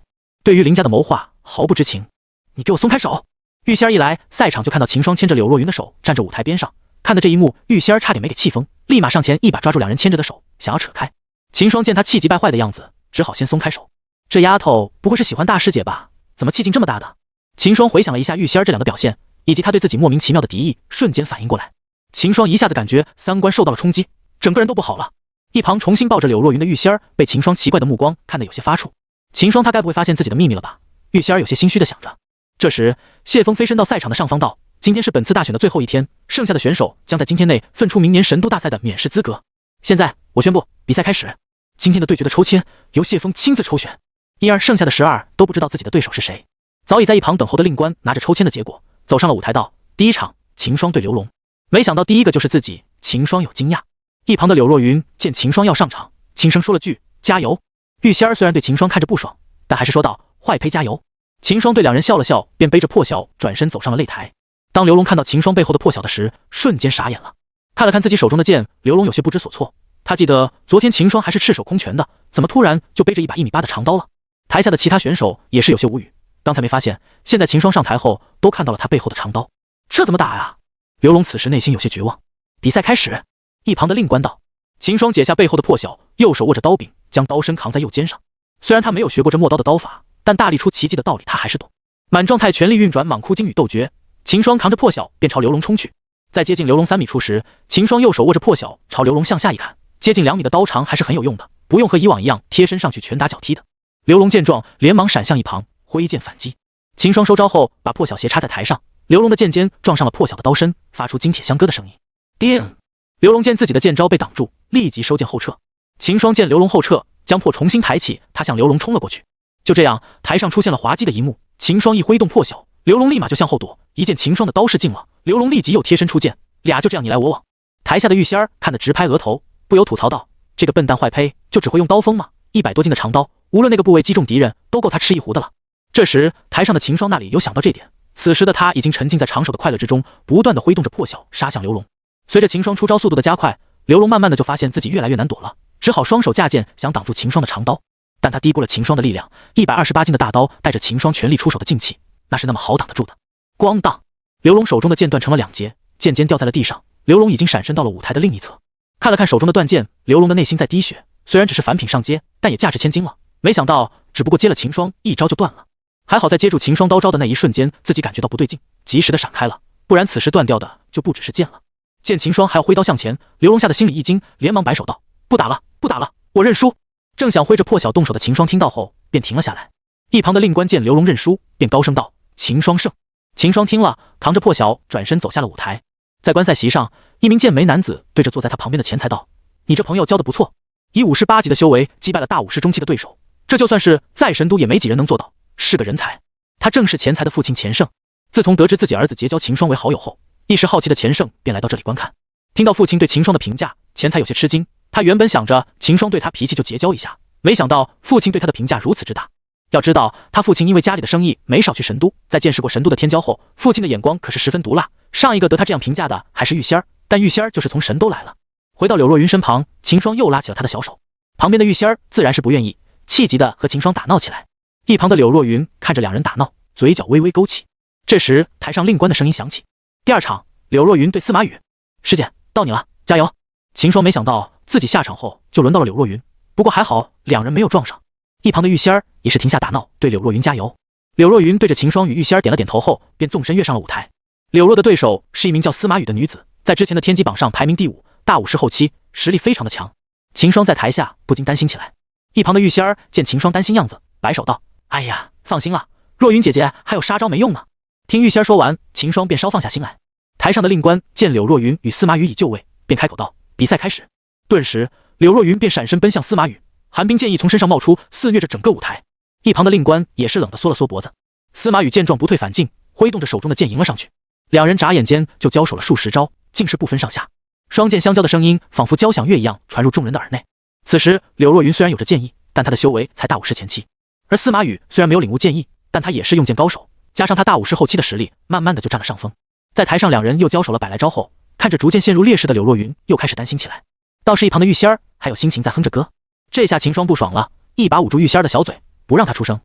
A: 对于林家的谋划毫不知情。你给我松开手！玉仙儿一来，赛场就看到秦霜牵着柳若云的手站着舞台边上，看的这一幕，玉仙儿差点没给气疯，立马上前一把抓住两人牵着的手，想要扯开。秦霜见他气急败坏的样子，只好先松开手。这丫头不会是喜欢大师姐吧？怎么气劲这么大的？秦霜回想了一下玉仙儿这两个表现，以及他对自己莫名其妙的敌意，瞬间反应过来。秦霜一下子感觉三观受到了冲击，整个人都不好了。一旁重新抱着柳若云的玉仙儿被秦霜奇怪的目光看得有些发怵。秦霜他该不会发现自己的秘密了吧？玉仙儿有些心虚的想着。这时谢风飞身到赛场的上方道：今天是本次大选的最后一天，剩下的选手将在今天内分出明年神都大赛的免试资格。现在我宣布比赛开始，今天的对决的抽签由谢风亲自抽选，1、2剩下的12都不知道自己的对手是谁。早已在一旁等候的令官拿着抽签的结果走上了舞台道：第一场秦霜对刘龙。没想到第一个就是自己，秦霜有惊讶。一旁的柳若云见秦霜要上场，轻声说了句加油。玉仙儿虽然对秦霜看着不爽，但还是说道坏胚加油。秦霜对两人笑了笑，便背着破晓转身走上了擂台。当刘龙看到秦霜背后的破晓的时，瞬间傻眼了，看了看自己手中的剑，刘龙有些不知所措。他记得昨天秦霜还是赤手空拳的，怎么突然就背着一把1.8米的长刀了？台下的其他选手也是有些无语，刚才没发现，现在秦霜上台后都看到了他背后的长刀，这怎么打呀？刘龙此时内心有些绝望。比赛开始，一旁的令官道。秦霜解下背后的破晓，右手握着刀柄，将刀身扛在右肩上。虽然他没有学过这陌刀的刀法，但大力出奇迹的道理他还是懂。满状态全力运转莽枯金羽斗诀，秦霜扛着破晓便朝刘龙冲去。在接近刘龙3米处时，秦霜右手握着破晓朝刘龙向下一砍，接近2米的刀长还是很有用的，不用和以往一样贴身上去拳打脚踢的。刘龙见状连忙闪向一旁，挥剑反击。秦霜收招后把破晓斜插在台上，刘龙的剑尖撞上了破晓的刀身，发出金铁相割的声音。叮！刘龙见自己的剑招被挡住，立即收剑后撤。秦霜见刘龙后撤，将破重新抬起，他向刘龙冲了过去。就这样，台上出现了滑稽的一幕，秦霜一挥动破晓，刘龙立马就向后躲，一见秦霜的刀势近了，刘龙立即又贴身出剑，俩就这样你来我往。台下的玉仙儿看得直拍额头，不由吐槽道：这个笨蛋坏胚就只会用刀锋吗？100多斤的长刀，无论那个部位击中敌人，都够他吃一壶的了。这时台上的秦霜那里有想到这点，此时的他已经沉浸在长手的快乐之中，不断的挥动着破晓杀向刘龙。随着秦霜出招速度的加快，刘龙慢慢的就发现自己越来越难躲了，只好双手架剑想挡住秦霜的长刀。但他低估了秦霜的力量，128斤的大刀带着秦霜全力出手的劲气，那是那么好挡得住的。咣当，刘龙手中的剑断成了2截，剑尖掉在了地上。刘龙已经闪身到了舞台的另一侧，看了看手中的断剑，刘龙的内心在滴血。虽然只是凡品上阶，但也价值千金了。没想到只不过接了秦霜一招就断了，还好在接住秦霜刀招的那一瞬间，自己感觉到不对劲，及时的闪开了，不然此时断掉的就不只是剑了。见秦霜还要挥刀向前，刘龙吓得心里一惊，连忙摆手道：不打了，不打了，我认输。正想挥着破晓动手的秦霜听到后便停了下来。一旁的令官见刘龙认输，便高声道：秦霜胜。秦霜听了，扛着破晓转身走下了舞台。在观赛席上，一名剑眉男子对着坐在他旁边的钱财道：你这朋友交得不错，以58级的修为击败了大武士中期的对手，这就算是在神都也没几人能做到，是个人才。他正是钱财的父亲钱胜。自从得知自己儿子结交秦霜为好友后，一时好奇的钱胜便来到这里观看。听到父亲对秦霜的评价，钱财有些吃惊。他原本想着秦霜对他脾气就结交一下，没想到父亲对他的评价如此之大。要知道他父亲因为家里的生意没少去神都，在见识过神都的天骄后，父亲的眼光可是十分毒辣。上一个得他这样评价的还是玉仙儿，但玉仙儿就是从神都来了。回到柳若云身旁，秦霜又拉起了他的小手，旁边的玉仙儿自然是不愿意，气急的和秦霜打闹起来。一旁的柳若云看着两人打闹，嘴角微微勾起。这时台上令官的声音响起：第2场柳若云对司马宇。师姐，到你了，加油！秦霜没想到自己下场后就轮到了柳若云，不过还好两人没有撞上。一旁的玉仙儿也是停下打闹，对柳若云加油。柳若云对着秦霜与玉仙儿点了点头后，便纵身跃上了舞台。柳若的对手是一名叫司马雨的女子，在之前的天机榜上排名第5，大武士后期，实力非常的强。秦霜在台下不禁担心起来。一旁的玉仙儿见秦霜担心样子，摆手道：“哎呀，放心了，若云姐姐还有杀招没用呢。”听玉仙儿说完，秦霜便稍放下心来。台上的令官见柳若云与司马雨已就位，便开口道：“比赛开始。”顿时，柳若云便闪身奔向司马雨，寒冰剑意从身上冒出，肆虐着整个舞台。一旁的令官也是冷得缩了缩脖子。司马雨见状不退反进，挥动着手中的剑迎了上去。两人眨眼间就交手了数十招，竟是不分上下。双剑相交的声音仿佛交响乐一样传入众人的耳内。此时，柳若云虽然有着剑意，但他的修为才大武士前期；而司马雨虽然没有领悟剑意，但他也是用剑高手，加上他大武士后期的实力，慢慢的就占了上风。在台上两人又交手了100来招后，看着逐渐陷入劣势的柳若云，又开始担心起来。倒是一旁的玉仙儿还有心情在哼着歌。这下秦霜不爽了，一把捂住玉仙儿的小嘴，不让他出声。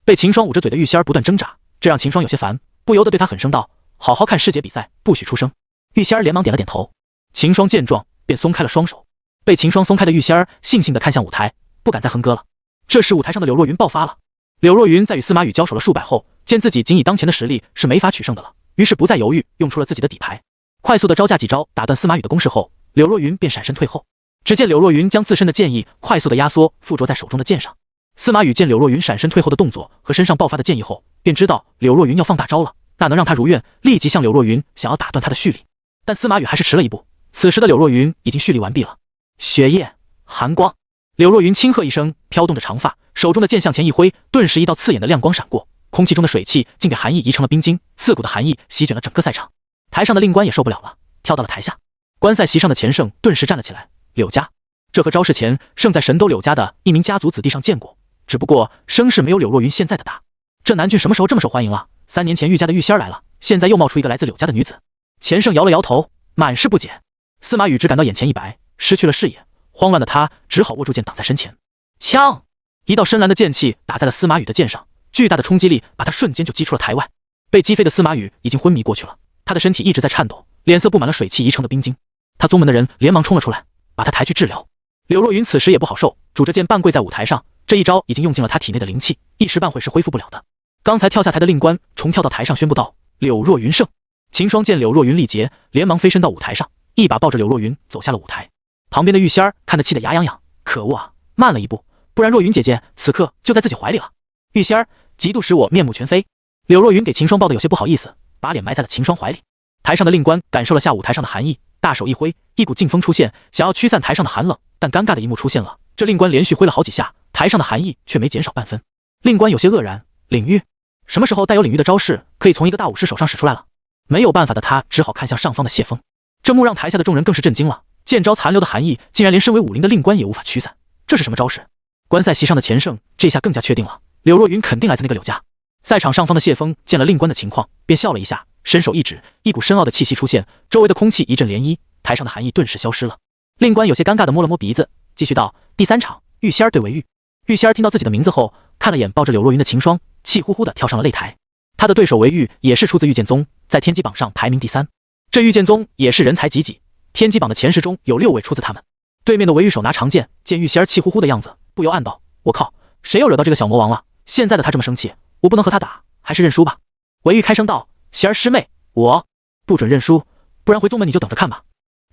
A: 被秦霜捂着嘴的玉仙儿不断挣扎，这让秦霜有些烦，不由得对他狠声道：“好好看世姐比赛，不许出声。”玉仙儿连忙点了点头。秦霜见状便松开了双手。被秦霜松开的玉仙儿悻悻地看向舞台，不敢再哼歌了。这时舞台上的柳若云爆发了。柳若云在与司马雨交手了数百后，见自己仅以当前的实力是没法取胜的了，于是不再犹豫，用出了自己的底牌，快速的招架几招打断司马雨的攻势后，柳若云便闪身退后。只见柳若云将自身的剑意快速的压缩附着在手中的剑上。司马雨见柳若云闪身退后的动作和身上爆发的剑意后，便知道柳若云要放大招了，那能让他如愿，立即向柳若云想要打断他的蓄力。但司马雨还是迟了一步，此时的柳若云已经蓄力完毕了。血液寒光，柳若云轻喝一声，飘动着长发，手中的剑向前一挥，顿时一道刺眼的亮光闪过，空气中的水汽竟给寒意移成了冰晶，刺骨的寒意席卷了整个赛场。台上的令官也受不了了，跳到了台下。观赛席上的钱胜顿时站了起来。柳家，这和招式前胜在神都柳家的一名家族子弟上见过，只不过声势没有柳若云现在的大。这南郡什么时候这么受欢迎了？3年前玉家的玉仙儿来了，现在又冒出一个来自柳家的女子。钱胜摇了摇头，满是不解。司马雨只感到眼前一白，失去了视野，慌乱的他只好握住剑挡在身前。枪！一道深蓝的剑气打在了司马雨的剑上，巨大的冲击力把他瞬间就击出了台外。被击飞的司马雨已经昏迷过去了，他的身体一直在颤抖，脸色布满了水汽移成的冰晶。他宗门的人连忙冲了出来，把他抬去治疗。柳若云此时也不好受，拄着剑半跪在舞台上，这一招已经用尽了他体内的灵气，一时半会是恢复不了的。刚才跳下台的令官重跳到台上宣布道：“柳若云胜。”秦霜见柳若云力竭，连忙飞身到舞台上，一把抱着柳若云走下了舞台。旁边的玉仙儿看得气得牙痒痒，可恶啊，慢了一步，不然若云姐姐此刻就在自己怀里了。玉仙儿嫉妒使我面目全非。柳若云给秦霜抱得有些不好意思，把脸埋在了秦霜怀里。台上的令官感受了下舞台上的寒意，大手一挥，一股劲风出现，想要驱散台上的寒冷。但尴尬的一幕出现了，这令官连续挥了好几下，台上的寒意却没减少半分。令官有些愕然，领域？什么时候带有领域的招式可以从一个大武士手上使出来了？没有办法的他只好看向上方的谢风。这幕让台下的众人更是震惊了，剑招残留的寒意竟然连身为武林的令官也无法驱散，这是什么招式？观赛席上的钱胜这下更加确定了，柳若云肯定来自那个柳家。赛场上方的谢风见了令官的情况，便笑了一下，伸手一指，一股深奥的气息出现，周围的空气一阵涟漪，台上的寒意顿时消失了。令官有些尴尬地摸了摸鼻子，继续道：“第3场，玉仙儿对韦玉。”玉仙儿听到自己的名字后，看了眼抱着柳若云的秦霜，气呼呼地跳上了擂台。他的对手韦玉也是出自御剑宗，在天机榜上排名第3。这御剑宗也是人才济济，天机榜的前10中有6位出自他们。对面的韦玉手拿长剑，见玉仙儿气呼呼的样子，不由暗道：“我靠，谁又惹到这个小魔王了？现在的他这么生气，我不能和他打，还是认输吧。”韦玉开声道：“仙儿师妹，我不准认输，不然回宗门你就等着看吧。”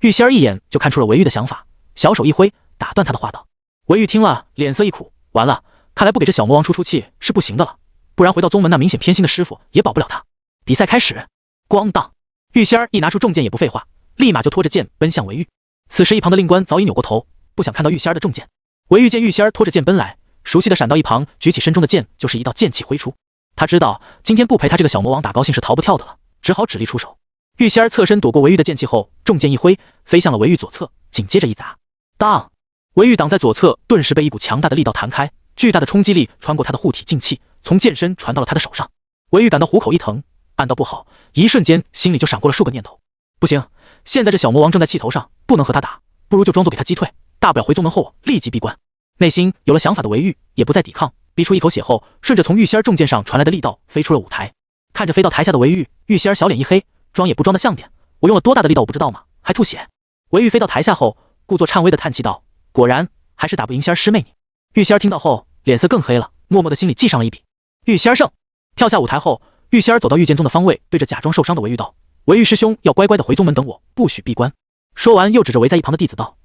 A: 玉仙儿一眼就看出了韦玉的想法，小手一挥，打断他的话道。韦玉听了，脸色一苦，完了，看来不给这小魔王出气是不行的了，不然回到宗门那明显偏心的师傅也保不了他。比赛开始，咣当！玉仙儿一拿出重剑，也不废话，立马就拖着剑奔向韦玉。此时一旁的令官早已扭过头，不想看到玉仙儿的重剑。韦玉见玉仙儿拖着剑奔来，熟悉的闪到一旁，举起身中的剑，就是一道剑气挥出。他知道今天不陪他这个小魔王打高兴是逃不掉的了，只好指力出手。玉仙儿侧身躲过韦玉的剑气后，重剑一挥，飞向了韦玉左侧，紧接着一砸，当！韦玉挡在左侧，顿时被一股强大的力道弹开，巨大的冲击力穿过他的护体劲气，从剑身传到了他的手上。韦玉感到虎口一疼，暗道不好，一瞬间心里就闪过了数个念头。不行，现在这小魔王正在气头上，不能和他打，不如就装作给他击退，大不了回宗门后立即闭关。内心有了想法的韦玉也不再抵抗，逼出一口血后，顺着从玉仙儿重剑上传来的力道飞出了舞台。看着飞到台下的韦玉，玉仙儿小脸一黑，装也不装的像点，我用了多大的力道我不知道吗？还吐血。韦玉飞到台下后，故作颤巍的叹气道：“果然还是打不赢仙儿师妹你。”玉仙儿听到后，脸色更黑了，默默的心里记上了一笔。玉仙儿胜。跳下舞台后，玉仙儿走到御剑宗的方位，对着假装受伤的韦玉道：“韦玉师兄要乖乖的回宗门等我，不许闭关。”说完，又指着围在一旁的弟子道：“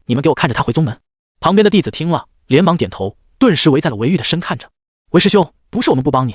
A: 你们给我看着他回宗门。”旁边的弟子听了，连忙点头，顿时围在了韦玉的身看着。韦师兄，不是我们不帮你，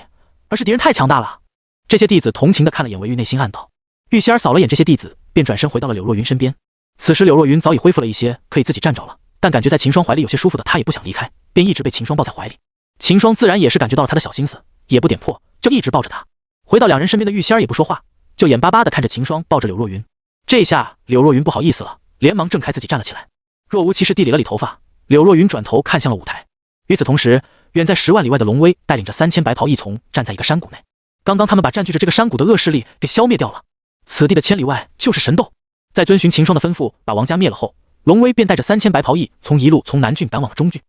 A: 而是敌人太强大了。这些弟子同情的看了眼韦玉，内心暗道。玉仙儿扫了眼这些弟子，便转身回到了柳若云身边。此时柳若云早已恢复了一些，可以自己站着了，但感觉在秦霜怀里有些舒服的她也不想离开，便一直被秦霜抱在怀里。秦霜自然也是感觉到了他的小心思，也不点破，就一直抱着他。回到两人身边的玉仙儿也不说话，就眼巴巴的看着秦霜抱着柳若云。这下柳若云不好意思了，连忙挣开自己站了起来，若无其事地理了理头发。柳若云转头看向了舞台。与此同时，远在10万里外的龙威带领着3000白袍一从站在一个山谷内。刚刚他们把占据着这个山谷的恶势力给消灭掉了，此地的千里外就是神斗。在遵循秦霜的吩咐把王家灭了后，龙威便带着3000白袍一一路从南郡赶往了中郡。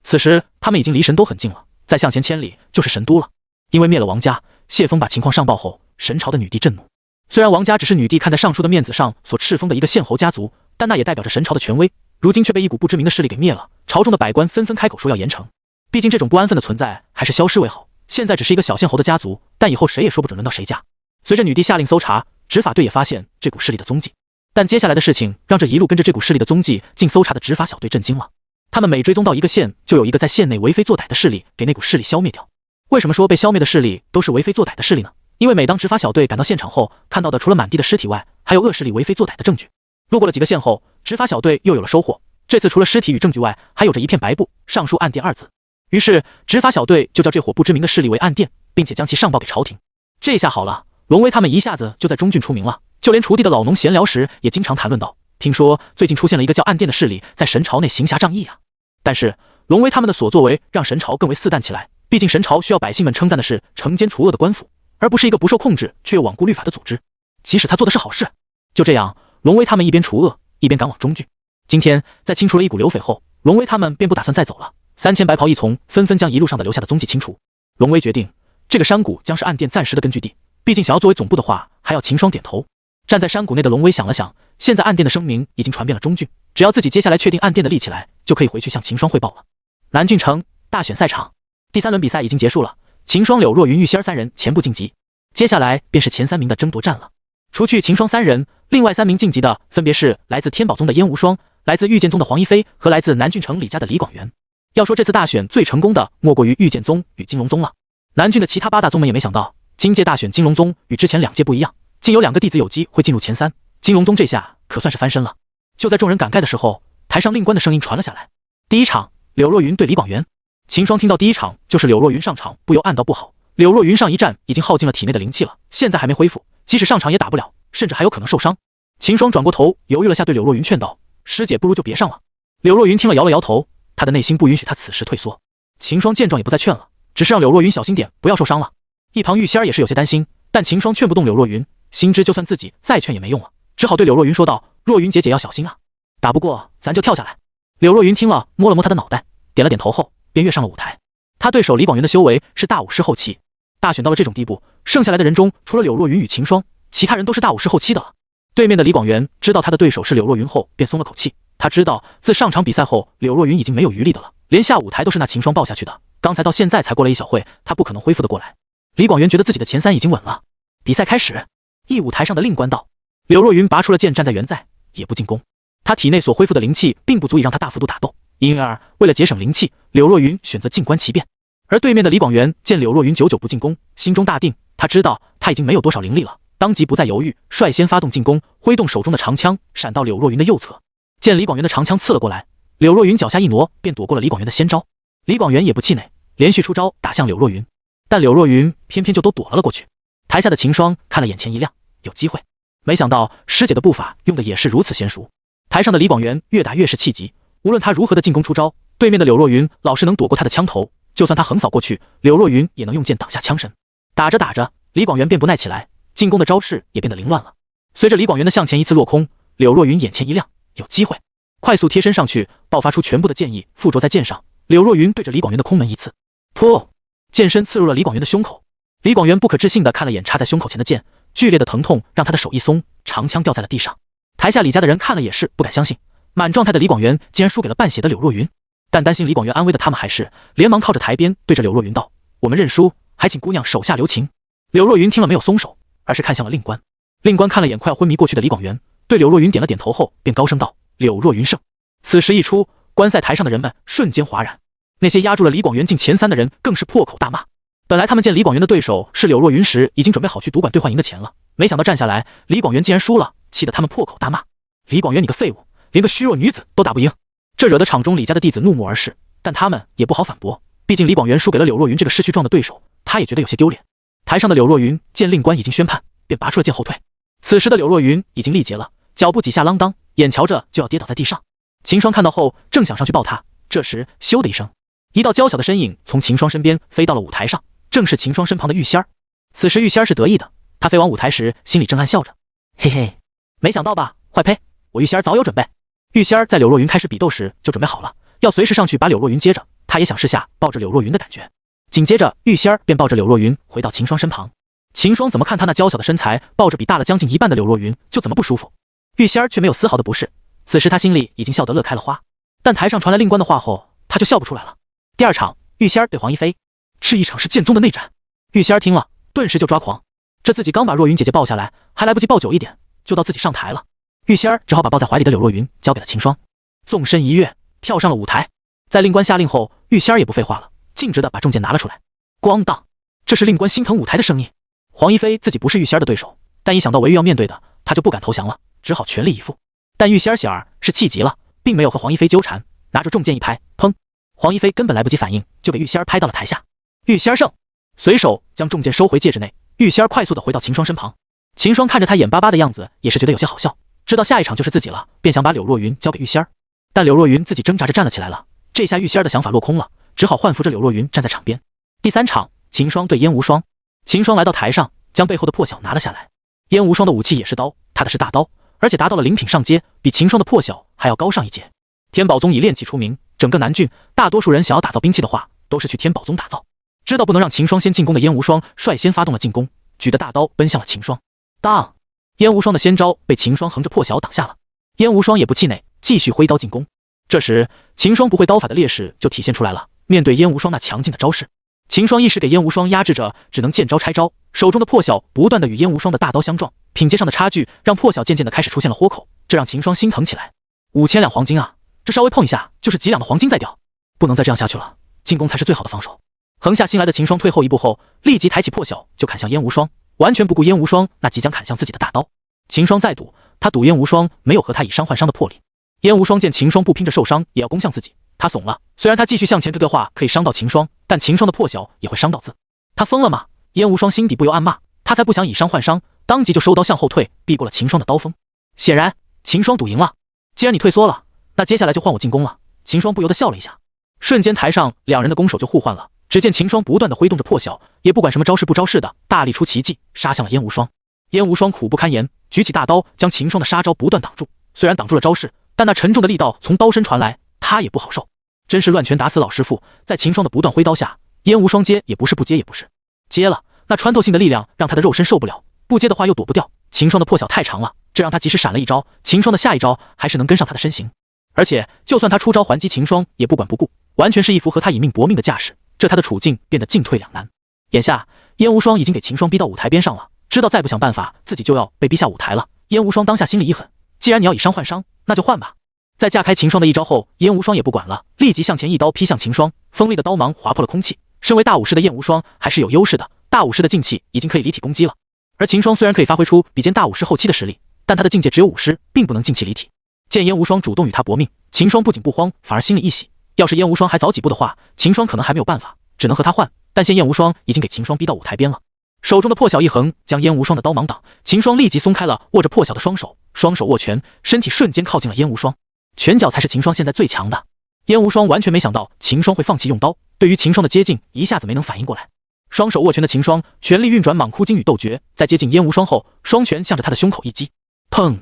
A: 此时他们已经离神都很近了，再向前千里就是神都了。因为灭了王家，谢峰把情况上报后，神朝的女帝震怒。虽然王家只是女帝看在尚书的面子上所敕封的一个县侯家族，但那也代表着神朝的权威，如今却被一股不知名的势力给灭了。朝中的百官纷纷开口说要严惩，毕竟这种不安分的存在还是消失为好。现在只是一个小县侯的家族，但以后谁也说不准轮到谁家。随着女帝下令搜查，执法队也发现这股势力的踪迹，但接下来的事情让这一路跟着这股势力的踪迹进搜查的执法小队震惊了。他们每追踪到一个县，就有一个在县内为非作歹的势力给那股势力消灭掉。为什么说被消灭的势力都是为非作歹的势力呢？因为每当执法小队赶到现场后，看到的除了满地的尸体外，还有恶势力为非作歹的证据。路过了几个县后，执法小队又有了收获，这次除了尸体与证据外，还有着一片白布，上书暗殿2字。于是执法小队就叫这伙不知名的势力为暗殿，并且将其上报给朝廷。这下好了，龙威他们一下子就在中郡出名了，就连锄地的老农闲聊时也经常谈论到，听说最近出现了一个叫暗殿的势力在神朝内行侠仗义啊。但是龙威他们的所作为让神朝更为肆诞起来，毕竟神朝需要百姓们称赞的是惩奸除恶的官府，而不是一个不受控制却又罔顾律法的组织。即使他做的是好事。就这样，龙威他们一边除恶一边赶往中郡。今天在清除了一股流匪后，龙威他们便不打算再走了。3000白袍一从纷纷将一路上的留下的踪迹清除。龙威决定，这个山谷将是暗殿暂时的根据地，毕竟想要作为总部的话，还要秦霜点头。站在山谷内的龙威想了想，现在暗殿的声名已经传遍了中郡，只要自己接下来确定暗殿的立起来，就可以回去向秦霜汇报了。南郡城大选赛场第3轮比赛已经结束了，秦霜、柳若云、玉仙儿3人全部晋级，接下来便是前3名的争夺战了。除去秦霜3人，另外3名晋级的分别是来自天宝宗的燕无双、来自御剑宗的黄一飞和来自南郡城李家的李广元。要说这次大选最成功的，莫过于御剑宗与金龙宗了。南郡的其他8大宗门也没想到，今届大选金龙宗与之前2届不一样，竟有2个弟子有机会进入前3，金龙宗这下可算是翻身了。就在众人感慨的时候，台上令官的声音传了下来。第一场，柳若云对李广元。秦霜听到第一场就是柳若云上场，不由暗道不好。柳若云上一战已经耗尽了体内的灵气了，现在还没恢复，即使上场也打不了，甚至还有可能受伤。秦霜转过头犹豫了下，对柳若云劝道：“师姐不如就别上了。”柳若云听了摇了摇头，他的内心不允许他此时退缩。秦霜见状也不再劝了，只是让柳若云小心点，不要受伤了。一旁玉仙儿也是有些担心，但秦霜劝不动柳若云，心知就算自己再劝也没用了，只好对柳若云说道：“若云姐姐要小心啊，打不过咱就跳下来。”柳若云听了，摸了摸他的脑袋，点了点头后便跃上了舞台。他对手李广元的修为是大武士后期，大选到了这种地步，剩下来的人中除了柳若云与秦霜，其他人都是大武士后期的了。对面的李广元知道他的对手是柳若云后，便松了口气。他知道自上场比赛后，柳若云已经没有余力的了，连下舞台都是那秦霜抱下去的，刚才到现在才过了一小会，他不可能恢复得过来。李广元觉得自己的前3已经稳了。比赛开始，一舞台上的令官道，柳若云拔出了剑，站在原在，也不进攻。他体内所恢复的灵气并不足以让他大幅度打斗，因而为了节省灵气，柳若云选择静观其变。而对面的李广元见柳若云久久不进攻，心中大定，他知道他已经没有多少灵力了，当即不再犹豫，率先发动进攻，挥动手中的长枪闪到柳若云的右侧。见李广元的长枪刺了过来，柳若云脚下一挪，便躲过了李广元的先招。李广元也不气馁，连续出招打向柳若云，但柳若云偏偏就都躲了过去。台下的秦霜看了眼前一亮，有机会。没想到师姐的步伐用的也是如此娴熟。台上的李广元越打越是气急，无论他如何的进攻出招，对面的柳若云老是能躲过他的枪头，就算他横扫过去，柳若云也能用剑挡下枪身。打着打着，李广元便不耐起来，进攻的招式也变得凌乱了。随着李广元的向前一次落空，柳若云眼前一亮，有机会，快速贴身上去，爆发出全部的剑意附着在剑上。柳若云对着李广元的空门一刺，噗，剑身刺入了李广元的胸口。李广元不可置信地看了眼插在胸口前的剑，剧烈的疼痛让他的手一松，长枪掉在了地上。台下李家的人看了也是不敢相信，满状态的李广元竟然输给了半血的柳若云。但担心李广元安危的他们还是连忙靠着台边对着柳若云道：“我们认输，还请姑娘手下留情。”柳若云听了没有松手，而是看向了令官。令官看了眼快要昏迷过去的李广元，对柳若云点了点头后，便高声道：“柳若云胜。”此时一出，观赛台上的人们瞬间哗然，那些压住了李广元进前3的人更是破口大骂。本来他们见李广元的对手是柳若云时，已经准备好去赌馆兑换赢的钱了，没想到站下来，李广元竟然输了，气得他们破口大骂：“李广元你个废物，连个虚弱女子都打不赢！”这惹得场中李家的弟子怒目而视，但他们也不好反驳，毕竟李广元输给了柳若云这个失去状的对手，他也觉得有些丢脸。台上的柳若云见令官已经宣判，便拔出了剑后退。此时的柳若云已经力竭了，脚步几下啷当，眼瞧着就要跌倒在地上。秦霜看到后正想上去抱他，这时咻的一声，一道娇小的身影从秦霜身边飞到了舞台上，正是秦霜身旁的玉仙儿。此时玉仙儿是得意的，他飞往舞台时心里正暗笑着：“嘿嘿，没想到吧？坏呸！我玉仙儿早有准备。”玉仙儿在柳若云开始比斗时就准备好了，要随时上去把柳若云接着，他也想试下抱着柳若云的感觉。紧接着玉仙儿便抱着柳若云回到秦霜身旁。秦霜怎么看他那娇小的身材，抱着比大了将近一半的柳若云就怎么不舒服。玉仙儿却没有丝毫的不适，此时他心里已经笑得乐开了花。但台上传来令官的话后，他就笑不出来了。第2场，玉仙儿对黄一飞，这一场是剑宗的内战。玉仙儿听了顿时就抓狂，这自己刚把若云姐姐抱下来，还来不及抱久一点，就到自己上台了。玉仙儿只好把抱在怀里的柳若云交给了秦霜，纵身一跃跳上了舞台。在令官下令后，玉仙儿也不废话了，径直的把重剑拿了出来。咣当，这是令官心疼舞台的声音。黄一飞自己不是玉仙儿的对手，但一想到韦玉要面对的，他就不敢投降了，只好全力以赴。但玉仙儿显儿是气急了，并没有和黄一飞纠缠，拿着重剑一拍，砰！黄一飞根本来不及反应，就给玉仙儿拍到了台下。玉仙儿胜，随手将重剑收回戒指内。玉仙儿快速的回到秦霜身旁。秦霜看着他眼巴巴的样子，也是觉得有些好笑，知道下一场就是自己了，便想把柳若云交给玉仙儿。但柳若云自己挣扎着站了起来了，这下玉仙儿的想法落空了，只好换扶着柳若云站在场边。第3场，秦霜对燕无双。秦霜来到台上，将背后的破晓拿了下来。燕无双的武器也是刀，他的是大刀，而且达到了灵品上阶，比秦霜的破晓还要高上一阶。天宝宗以炼器出名，整个南郡大多数人想要打造兵器的话，都是去天宝宗打造。知道不能让秦霜先进攻的燕无双率先发动了进攻，举着大刀奔向了秦霜。当，燕无双的先招被秦霜横着破晓挡下了。燕无双也不气馁，继续挥刀进攻。这时秦霜不会刀法的劣势就体现出来了，面对燕无双那强劲的招式，秦霜一时给燕无双压制着，只能见招拆招，手中的破晓不断的与燕无双的大刀相撞，品阶上的差距让破晓渐渐的开始出现了豁口，这让秦霜心疼起来。5000两黄金啊，这稍微碰一下就是几两的黄金在掉，不能再这样下去了，进攻才是最好的防守。横下心来的秦霜退后一步后，立即抬起破晓就砍向燕无双，完全不顾燕无双那即将砍向自己的大刀。秦霜再赌，他赌燕无双没有和他以伤换伤的魄力。燕无双见秦霜不拼着受伤也要攻向自己，他怂了，虽然他继续向前推的话可以伤到秦霜，但秦霜的破晓也会伤到自他疯了吗？燕无双心底不由暗骂，他才不想以伤换伤，当即就收刀向后退，避过了秦霜的刀锋。显然秦霜赌赢了，既然你退缩了，那接下来就换我进攻了。秦霜不由得笑了一下，瞬间台上两人的攻手就互换了。只见秦霜不断的挥动着破晓，也不管什么招式不招式的，大力出奇迹，杀向了燕无双。燕无双苦不堪言，举起大刀将秦霜的杀招不断挡住。虽然挡住了招式，但那沉重的力道从刀身传来，他也不好受。真是乱拳打死老师傅，在秦霜的不断挥刀下，燕无双接也不是，不接也不是，接了，那穿透性的力量让他的肉身受不了，不接的话又躲不掉。秦霜的破晓太长了，这让他即使闪了一招，秦霜的下一招还是能跟上他的身形。而且就算他出招还击秦霜，也不管不顾，完全是一副和他以命搏命的架势，这他的处境变得进退两难。眼下燕无双已经给秦霜逼到舞台边上了，知道再不想办法自己就要被逼下舞台了。燕无双当下心里一狠，既然你要以伤换伤，那就换吧。在架开秦霜的一招后，燕无双也不管了，立即向前一刀劈向秦霜，锋利的刀芒划破了空气。身为大武士的燕无双还是有优势的，大武士的劲气已经可以离体攻击了。而秦霜虽然可以发挥出比肩大武士后期的实力，但他的境界只有武师，并不能劲气离体。见燕无双主动与他搏命，秦霜不仅不慌，反而心里一喜。要是燕无双还早几步的话，秦霜可能还没有办法，只能和他换。但现燕无双已经给秦霜逼到舞台边了，手中的破晓一横，将燕无双的刀芒挡。秦霜立即松开了握着破晓的双手，双手握拳，身体瞬间靠近了燕无双。拳脚才是秦霜现在最强的。燕无双完全没想到秦霜会放弃用刀，对于秦霜的接近一下子没能反应过来。双手握拳的秦霜全力运转莽枯金羽斗诀，在接近燕无双后，双拳向着他的胸口一击，砰！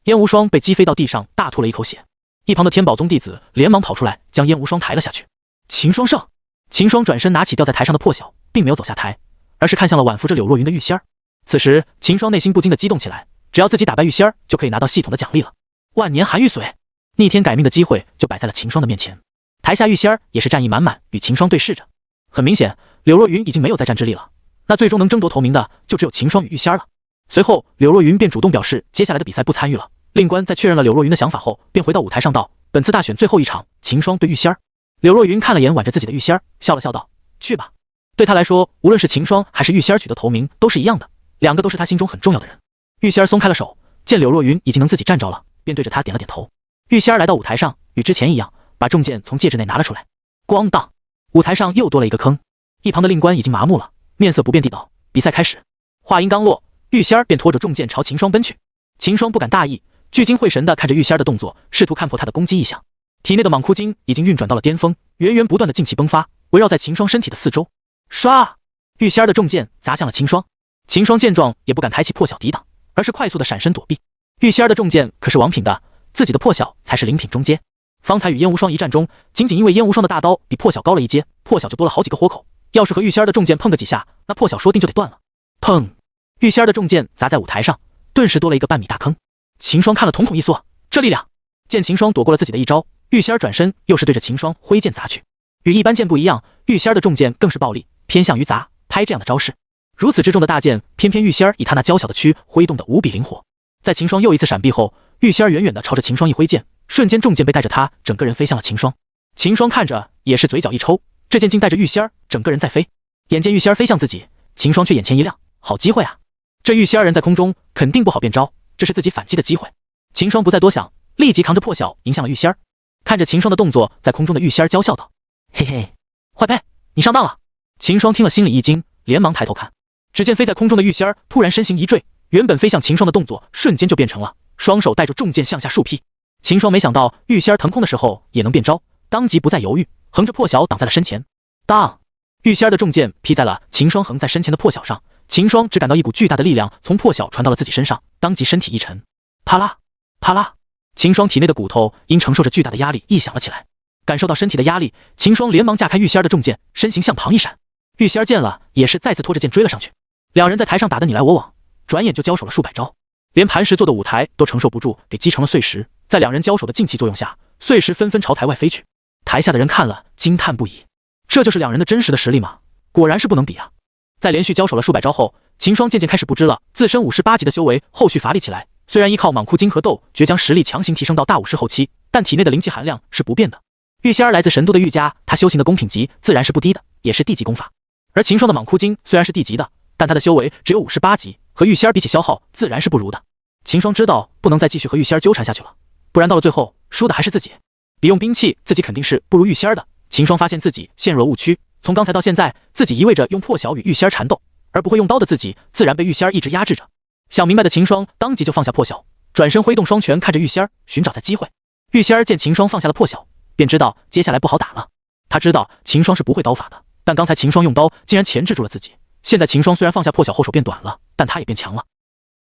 A: 燕无双被击飞到地上，大吐了一口血。一旁的天宝宗弟子连忙跑出来，将燕无双抬了下去。秦霜胜！秦霜转身拿起掉在台上的破晓，并没有走下台，而是看向了挽扶着柳若云的玉仙儿。此时秦霜内心不禁的激动起来，只要自己打败玉仙儿，就可以拿到系统的奖励了。万年寒玉髓，逆天改命的机会就摆在了秦霜的面前。台下玉仙儿也是战意满满，与秦霜对视着。很明显，柳若云已经没有再战之力了，那最终能争夺头名的就只有秦霜与玉仙儿了。随后柳若云便主动表示接下来的比赛不参与了。令官在确认了柳若云的想法后，便回到舞台上道：本次大选最后一场，秦霜对玉仙儿。柳若云看了眼挽着自己的玉仙儿，笑了笑道：去吧。对他来说，无论是秦霜还是玉仙儿取得头名都是一样的，两个都是他心中很重要的人。玉仙儿松开了手，见柳若云已经能自己站着了，便对着他点了点头。玉仙儿来到舞台上，与之前一样，把重剑从戒指内拿了出来。咣当，舞台上又多了一个坑。一旁的令官已经麻木了，面色不变地道：比赛开始。话音刚落，玉仙儿便拖着重剑朝秦霜奔去。秦霜不敢大意，聚精会神地看着玉仙儿的动作，试图看破他的攻击意向。体内的莽枯精已经运转到了巅峰，源源不断的劲气迸发，围绕在秦霜身体的四周。唰！玉仙儿的重剑砸向了秦霜。秦霜见状也不敢抬起破晓抵挡，而是快速的闪身躲避。玉仙儿的重剑可是王品的，自己的破晓才是灵品中阶。方才与燕无双一战中，仅因为燕无双的大刀比破晓高了一阶，破晓就多了好几个活口。要是和玉仙儿的重剑碰个几下，那破晓说定就得断了。砰！玉仙儿的重剑砸在舞台上，顿时多了一个半米大坑。秦霜看了瞳孔一缩，这力量！见秦霜躲过了自己的一招，玉仙儿转身又是对着秦霜挥剑砸去。与一般剑不一样，玉仙儿的重剑更是暴力，偏向于砸拍这样的招式。如此之重的大剑，偏偏玉仙儿以他那娇小的躯挥动的无比灵活。在秦霜又一次闪避后，玉仙儿远远的朝着秦霜一挥剑，瞬间重剑被带着他整个人飞向了秦霜。秦霜看着也是嘴角一抽，这剑竟带着玉仙儿整个人在飞。眼见玉仙儿飞向自己，秦霜却眼前一亮，好机会啊！这玉仙儿人在空中肯定不好变招，这是自己反击的机会。秦霜不再多想，立即扛着破晓迎向了玉仙儿。看着秦霜的动作，在空中的玉仙儿娇笑道：嘿嘿，坏胚，你上当了。秦霜听了心里一惊，连忙抬头看，只见飞在空中的玉仙儿突然身形一坠，原本飞向秦霜的动作瞬间就变成了双手带着重剑向下竖劈。秦霜没想到玉仙儿腾空的时候也能变招，当即不再犹豫，横着破晓挡在了身前。当，玉仙儿的重剑劈在了秦霜横在身前的破晓上，秦霜只感到一股巨大的力量从破晓传到了自己身上，当即身体一沉，啪啦啪啦，秦霜体内的骨头因承受着巨大的压力异响了起来。感受到身体的压力，秦霜连忙架开玉仙儿的重剑，身形向旁一闪。玉仙儿见了也是再次拖着剑追了上去。两人在台上打得你来我往，转眼就交手了数百招，连磐石做的舞台都承受不住，给击成了碎石。在两人交手的劲气作用下，碎石纷纷朝台外飞去。台下的人看了惊叹不已，这就是两人的真实的实力吗？果然是不能比啊！在连续交手了数百招后，秦霜渐渐开始不知了自身58级的修为，后续乏力起来。虽然依靠莽枯精和斗诀将实力强行提升到大50后期，但体内的灵气含量是不变的。玉仙儿来自神都的玉家，他修行的宫品级自然是不低的，也是地级功法。而秦霜的莽枯精虽然是地级的，但他的修为只有58级，和玉仙儿比起消耗自然是不如的。秦霜知道不能再继续和玉仙儿纠缠下去了，不然到了最后输的还是自己。比用兵器，自己肯定是不如玉仙儿的。秦霜发现自己陷入了误区，从刚才到现在，自己一味着用破晓与玉仙儿缠斗，而不会用刀的自己，自然被玉仙儿一直压制着。想明白的秦霜当即就放下破晓，转身挥动双拳看着玉仙儿，寻找在机会。玉仙儿见秦霜放下了破晓，便知道接下来不好打了。他知道秦霜是不会刀法的，但刚才秦霜用刀竟然钳制住了自己。现在秦霜虽然放下破晓后手变短了，但他也变强了。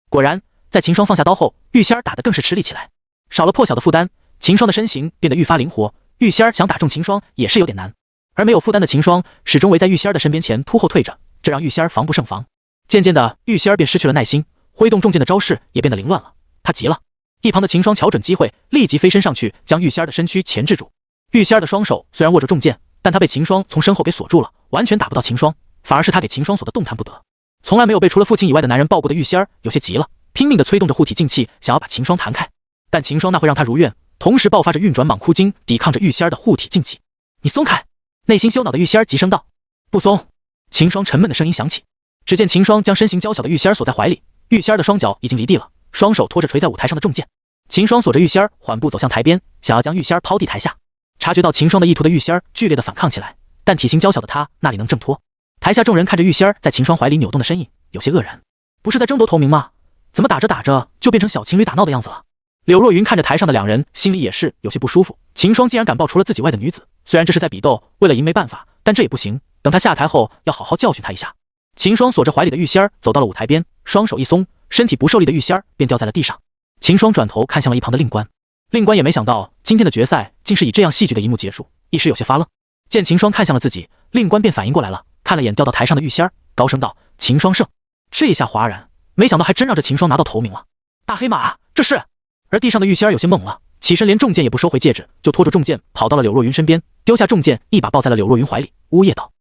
A: 果然，在秦霜放下刀后，玉仙儿打得更是吃力起来。少了破晓的负担，秦霜的身形变得愈发灵活。玉仙儿想打中秦霜也是有点难，而没有负担的秦霜始终围在玉仙儿的身边前突后退着，这让玉仙儿防不胜防。渐渐的，玉仙儿便失去了耐心，挥动重剑的招式也变得凌乱了。他急了，一旁的秦霜瞧准机会，立即飞身上去将玉仙儿的身躯钳制住。玉仙儿的双手虽然握着重剑，但他被秦霜从身后给锁住了，完全打不到秦霜，反而是他给秦霜锁得动弹不得。从来没有被除了父亲以外的男人抱过的玉仙儿有些急了，拼命地催动着护体劲气，想要把秦霜弹开。但秦霜那会让他如愿，同时爆发着运转莽枯精，抵抗着玉仙儿的护体劲气。你松开！内心羞恼的玉仙儿急声道。不松！秦霜沉闷的声音响起。只见秦霜将身形娇小的玉仙儿锁在怀里，玉仙儿的双脚已经离地了，双手托着垂在舞台上的重剑。秦霜锁着玉仙儿，缓步走向台边，想要将玉仙儿抛地台下。察觉到秦霜的意图的玉仙儿剧烈的反抗起来，但体型娇小的他哪里能挣脱？台下众人看着玉仙儿在秦霜怀里扭动的身影，有些愕然。不是在争夺头名吗？怎么打着打着就变成小情侣打闹的样子了？柳若云看着台上的两人，心里也是有些不舒服。秦霜竟然敢抱除了自己外的女子，虽然这是在比斗，为了赢没办法，但这也不行。等他下台后，要好好教训他一下。秦霜锁着怀里的玉仙儿走到了舞台边，双手一松，身体不受力的玉仙儿便掉在了地上。秦霜转头看向了一旁的令官，令官也没想到今天的决赛竟是以这样戏剧的一幕结束，一时有些发愣。见秦霜看向了自己，令官便反应过来了，看了眼掉到台上的玉仙儿，高声道：“秦霜胜！”这一下哗然，没想到还真让这秦霜拿到头名了。大黑马，这是！而地上的玉仙儿有些懵了，起身连重剑也不收回戒指，就拖着重剑跑到了柳若云身边，丢下重剑，一把抱在了柳若云怀里，呜咽道：“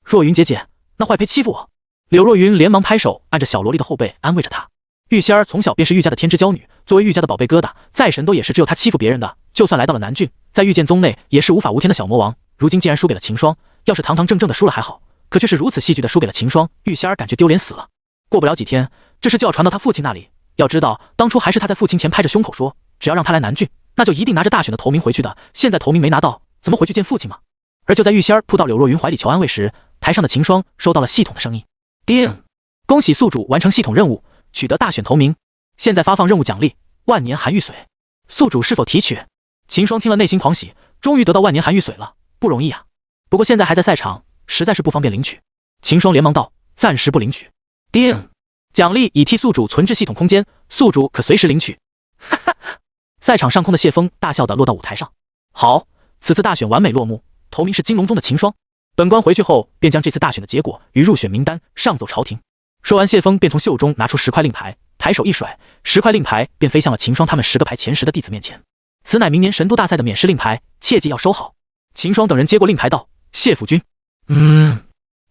A: 若云姐姐，那坏胚欺负我。”柳若云连忙拍手，按着小萝莉的后背安慰着她。玉仙儿从小便是玉家的天之娇女，作为玉家的宝贝疙瘩，在神都也是只有她欺负别人的。就算来到了南郡，在御剑宗内也是无法无天的小魔王。如今竟然输给了秦霜，要是堂堂正正的输了还好，可却是如此戏剧的输给了秦霜，玉仙儿感觉丢脸死了。过不了几天，这事就要传到他父亲那里。要知道，当初还是他在父亲前拍着胸口说，只要让他来南郡，那就一定拿着大选的头名回去的。现在头名没拿到，怎么回去见父亲嘛？而就在玉仙儿扑到柳若云怀里求安慰时，台上的秦霜收到了系统的声音：“叮，恭喜宿主完成系统任务，取得大选头名。现在发放任务奖励万年寒玉髓，宿主是否提取？”秦霜听了内心狂喜，终于得到万年寒玉髓了，不容易啊！不过现在还在赛场，实在是不方便领取。秦霜连忙道：“暂时不领取。”叮，奖励已替宿主存至系统空间，宿主可随时领取。哈哈，赛场上空的谢风大笑地落到舞台上。好，此次大选完美落幕，头名是金龙宗的秦霜。本官回去后便将这次大选的结果与入选名单上奏朝廷。说完，谢风便从袖中拿出10块令牌，抬手一甩，10块令牌便飞向了秦霜他们10个排前10的弟子面前。此乃明年神都大赛的免试令牌，切记要收好。秦霜等人接过令牌道：“谢府君。”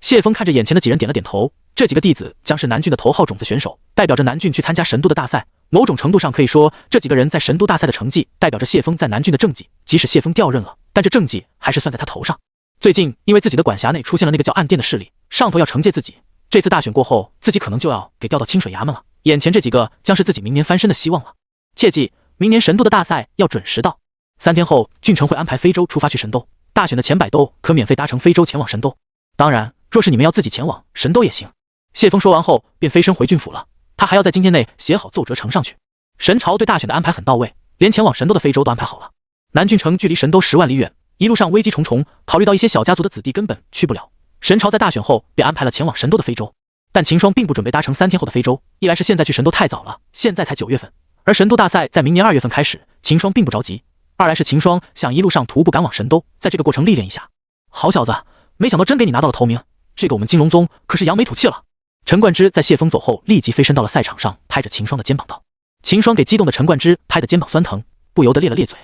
A: 谢风看着眼前的几人点了点头。这几个弟子将是南郡的头号种子选手，代表着南郡去参加神都的大赛。某种程度上可以说，这几个人在神都大赛的成绩代表着谢风在南郡的政绩。即使谢风调任了，但这政绩还是算在他头上。最近因为自己的管辖内出现了那个叫暗殿的势力，上头要惩戒自己。这次大选过后，自己可能就要给调到清水衙门了。眼前这几个将是自己明年翻身的希望了。切记，明年神都的大赛要准时到。3天后，郡城会安排非洲出发去神都，大选的前100斗可免费搭乘非洲前往神都。当然，若是你们要自己前往神都也行。谢风说完后便飞身回郡府了，他还要在今天内写好奏折呈上去。神朝对大选的安排很到位，连前往神都的非洲都安排好了。南郡城距离神都10万里远，一路上危机重重，考虑到一些小家族的子弟根本去不了，神朝在大选后便安排了前往神都的非洲。但秦霜并不准备搭乘3天后的非洲，一来是现在去神都太早了，现在才9月份，而神都大赛在明年2月份开始，秦霜并不着急；二来是秦霜想一路上徒步赶往神都，在这个过程历练一下。好小子，没想到真给你拿到了头名，这个我们金龙宗可是扬眉吐气了。陈冠之在谢风走后立即飞身到了赛场上，拍着秦霜的肩膀道。秦霜给激动的陈冠之拍的肩膀酸疼，不由得咧了咧嘴。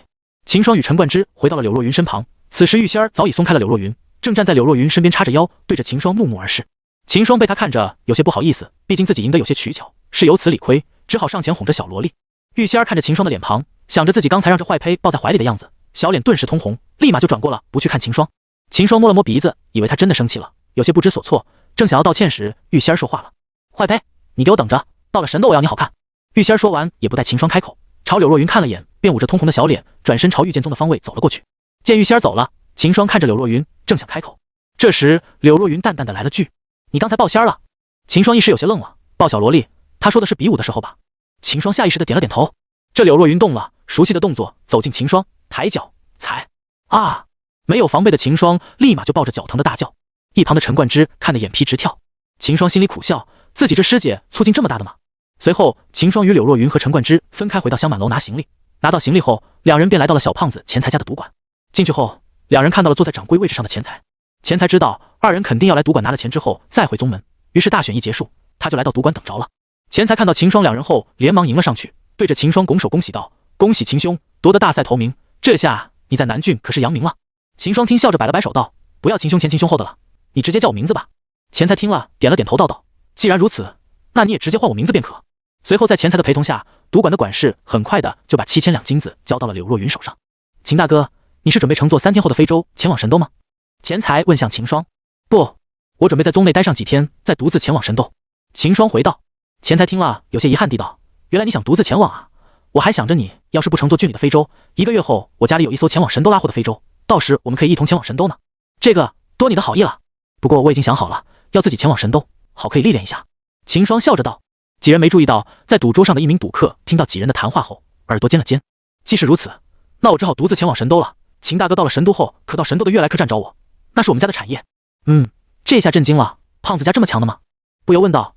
A: 秦霜与陈冠之回到了柳若云身旁，此时玉仙儿早已松开了柳若云，正站在柳若云身边叉着腰，对着秦霜怒目而视。秦霜被他看着有些不好意思，毕竟自己赢得有些取巧，是由此理亏，只好上前哄着小萝莉。玉仙儿看着秦霜的脸庞，想着自己刚才让这坏胚抱在怀里的样子，小脸顿时通红，立马就转过了不去看秦霜。秦霜摸了摸鼻子，以为他真的生气了，有些不知所措，正想要道歉时，玉仙儿说话了：“坏胚，你给我等着，到了神斗我要你好看。”玉仙儿说完，也不待秦霜开口，朝柳若云看了眼，便捂着通红的小脸，转身朝御剑宗的方位走了过去。见玉仙儿走了，秦霜看着柳若云，正想开口，这时柳若云淡淡的来了句：“你刚才抱仙儿了？”秦霜一时有些愣了，抱小萝莉，他说的是比武的时候吧？秦霜下意识的点了点头。这柳若云动了，熟悉的动作，走近秦霜，抬脚踩啊！没有防备的秦霜立马就抱着脚疼的大叫。一旁的陈冠之看得眼皮直跳，秦霜心里苦笑，自己这师姐粗劲这么大的吗？随后，秦霜与柳若云和陈冠之分开回到香满楼拿行李。拿到行李后，两人便来到了小胖子钱财家的赌馆。进去后，两人看到了坐在掌柜位置上的钱财。钱财知道二人肯定要来赌馆拿了钱之后再回宗门，于是大选一结束，他就来到赌馆等着了。钱财看到秦霜两人后，连忙迎了上去，对着秦霜拱手恭喜道：“恭喜秦兄夺得大赛头名，这下你在南郡可是扬名了。”秦霜听笑着摆了摆手道：“不要秦兄前秦兄后的了，你直接叫我名字吧。”钱财听了点了点头道：“既然如此，那你也直接唤我名字便可。”随后在钱财的陪同下，赌馆的管事很快的就把7000两金子交到了柳若云手上。秦大哥，你是准备乘坐3天后的非洲前往神都吗？钱财问向秦霜。不，我准备在宗内待上几天，再独自前往神都。秦霜回道。钱财听了有些遗憾地道：“原来你想独自前往啊？我还想着你要是不乘坐郡里的非洲，1个月后我家里有一艘前往神都拉货的非洲，到时我们可以一同前往神都呢。这个多你的好意了。不过我已经想好了，要自己前往神都，好可以历练一下。”秦霜笑着道。几人没注意到，在赌桌上的一名赌客听到几人的谈话后，耳朵尖了尖。既是如此，那我只好独自前往神都了。秦大哥到了神都后，可到神都的悦来客栈找我，那是我们家的产业。这下震惊了，胖子家这么强的吗？不由问道：“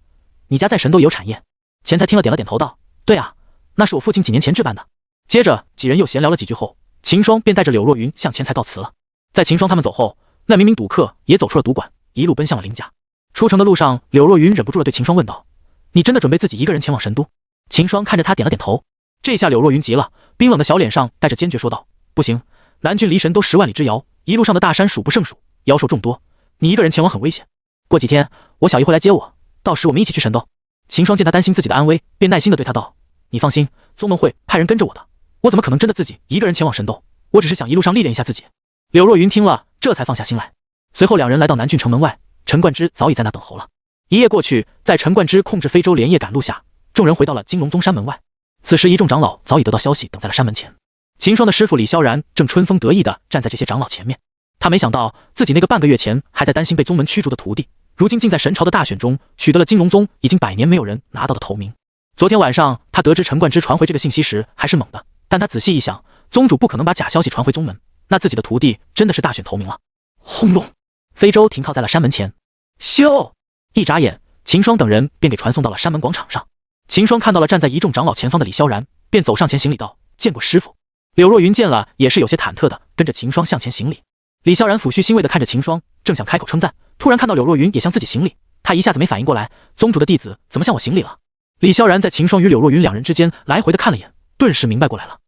A: 你家在神都也有产业？”钱财听了点了点头道：“对啊，那是我父亲几年前置办的。”接着几人又闲聊了几句后，秦霜便带着柳若云向钱财告辞了。在秦霜他们走后，那名赌客也走出了赌馆，一路奔向了林家。出城的路上，柳若云忍不住了对秦霜问道：“你真的准备自己一个人前往神都？”秦霜看着他点了点头。这下柳若云急了，冰冷的小脸上带着坚决说道：“不行，南郡离神都10万里之遥，一路上的大山数不胜数，妖兽众多，你一个人前往很危险。过几天我小姨会来接我，到时我们一起去神都。”秦霜见他担心自己的安危，便耐心地对他道：“你放心，宗门会派人跟着我的，我怎么可能真的自己一个人前往神都？我只是想一路上历练一下自己。”柳若云听了，这才放下心来。随后两人来到南郡城门外，陈冠之早已在那等候了。一夜过去，在陈冠之控制非洲连夜赶路下，众人回到了金龙宗山门外。此时一众长老早已得到消息，等在了山门前。秦霜的师傅李萧然正春风得意地站在这些长老前面。他没想到自己那个半个月前还在担心被宗门驱逐的徒弟，如今竟在神朝的大选中取得了金龙宗已经100年没有人拿到的头名。昨天晚上他得知陈冠之传回这个信息时还是懵的，但他仔细一想，宗主不可能把假消息传回宗门，那自己的徒弟真的是大选头名了。轰隆，非洲停靠在了山门前。咻，一眨眼，秦霜等人便给传送到了山门广场上。秦霜看到了站在一众长老前方的李萧然，便走上前行礼道：“见过师傅。”柳若云见了也是有些忐忑的跟着秦霜向前行礼。李萧然抚须欣慰的看着秦霜，正想开口称赞，突然看到柳若云也向自己行礼，他一下子没反应过来，宗主的弟子怎么向我行礼了？李萧然在秦霜与柳若云两人之间来回的看了眼，顿时明白过来了，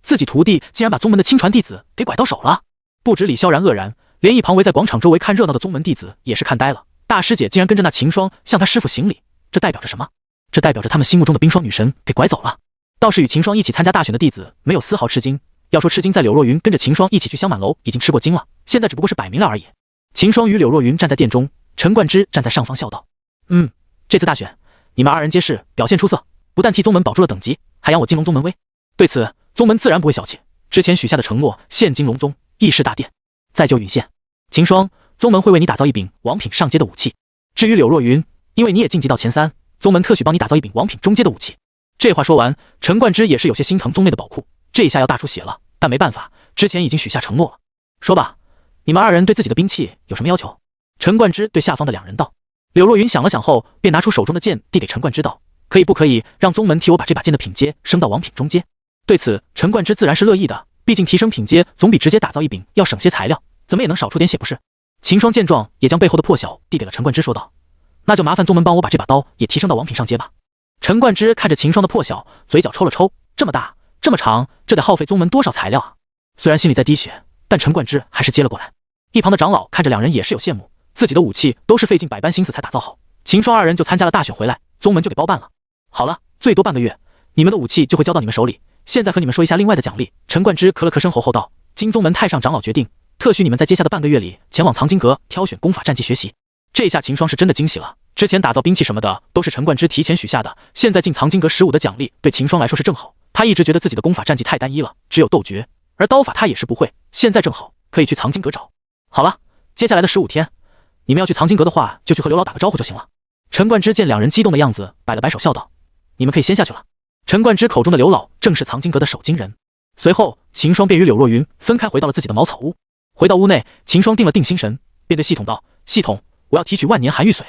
A: 自己徒弟竟然把宗门的亲传弟子给拐到手了。不止李萧然愕然，连一旁围在广场周围看热闹的宗门弟子也是看呆了。大师姐竟然跟着那秦霜向他师父行礼，这代表着什么？这代表着他们心目中的冰霜女神给拐走了。倒是与秦霜一起参加大选的弟子没有丝毫吃惊，要说吃惊，在柳若云跟着秦霜一起去香满楼已经吃过惊了，现在只不过是摆明了而已。秦霜与柳若云站在殿中，陈冠之站在上方笑道：“这次大选你们二人皆是表现出色，不但替宗门保住了等级，还扬我金龙宗门威。对此宗门自然不会小气，之前许下的承诺，现金龙宗议事大殿再就允现。秦霜，宗门会为你打造一柄王品上阶的武器。至于柳若云，因为你也晋级到前3，宗门特许帮你打造一柄王品中阶的武器。”这话说完，陈冠之也是有些心疼宗内的宝库，这一下要大出血了，但没办法，之前已经许下承诺了。说吧，你们二人对自己的兵器有什么要求？陈冠之对下方的两人道。柳若云想了想后，便拿出手中的剑递给陈冠之道：“不可以让宗门替我把这把剑的品阶升到王品中阶？”对此，陈冠之自然是乐意的，毕竟提升品阶总比直接打造一柄要省些材料，怎么也能少出点血不是？秦霜见状，也将背后的破晓递给了陈冠之，说道：“那就麻烦宗门帮我把这把刀也提升到王品上阶吧。”陈冠之看着秦霜的破晓，嘴角抽了抽，这么大这么长，这得耗费宗门多少材料啊！虽然心里在滴血，但陈冠之还是接了过来。一旁的长老看着两人也是有羡慕，自己的武器都是费尽百般心思才打造好，秦霜二人就参加了大选回来，宗门就给包办了。好了，最多半个月，你们的武器就会交到你们手里。现在和你们说一下另外的奖励。陈冠之咳了咳声喉后道：“金宗门太上长老决定，特许你们在接下的半个月里前往藏经阁挑选功法战技学习。”这下秦霜是真的惊喜了。之前打造兵器什么的都是陈冠之提前许下的，现在进藏经阁15的奖励对秦霜来说是正好。他一直觉得自己的功法战技太单一了，只有斗诀，而刀法他也是不会，现在正好可以去藏经阁找。好了，接下来的15天，你们要去藏经阁的话，就去和刘老打个招呼就行了。陈冠之见两人激动的样子，摆了摆手笑道：“你们可以先下去了。”陈冠之口中的刘老正是藏经阁的守经人。随后，秦霜便与柳若云分开回到了自己的茅草屋。回到屋内，秦霜定了定心神，便对系统道：“系统，我要提取万年寒玉髓。”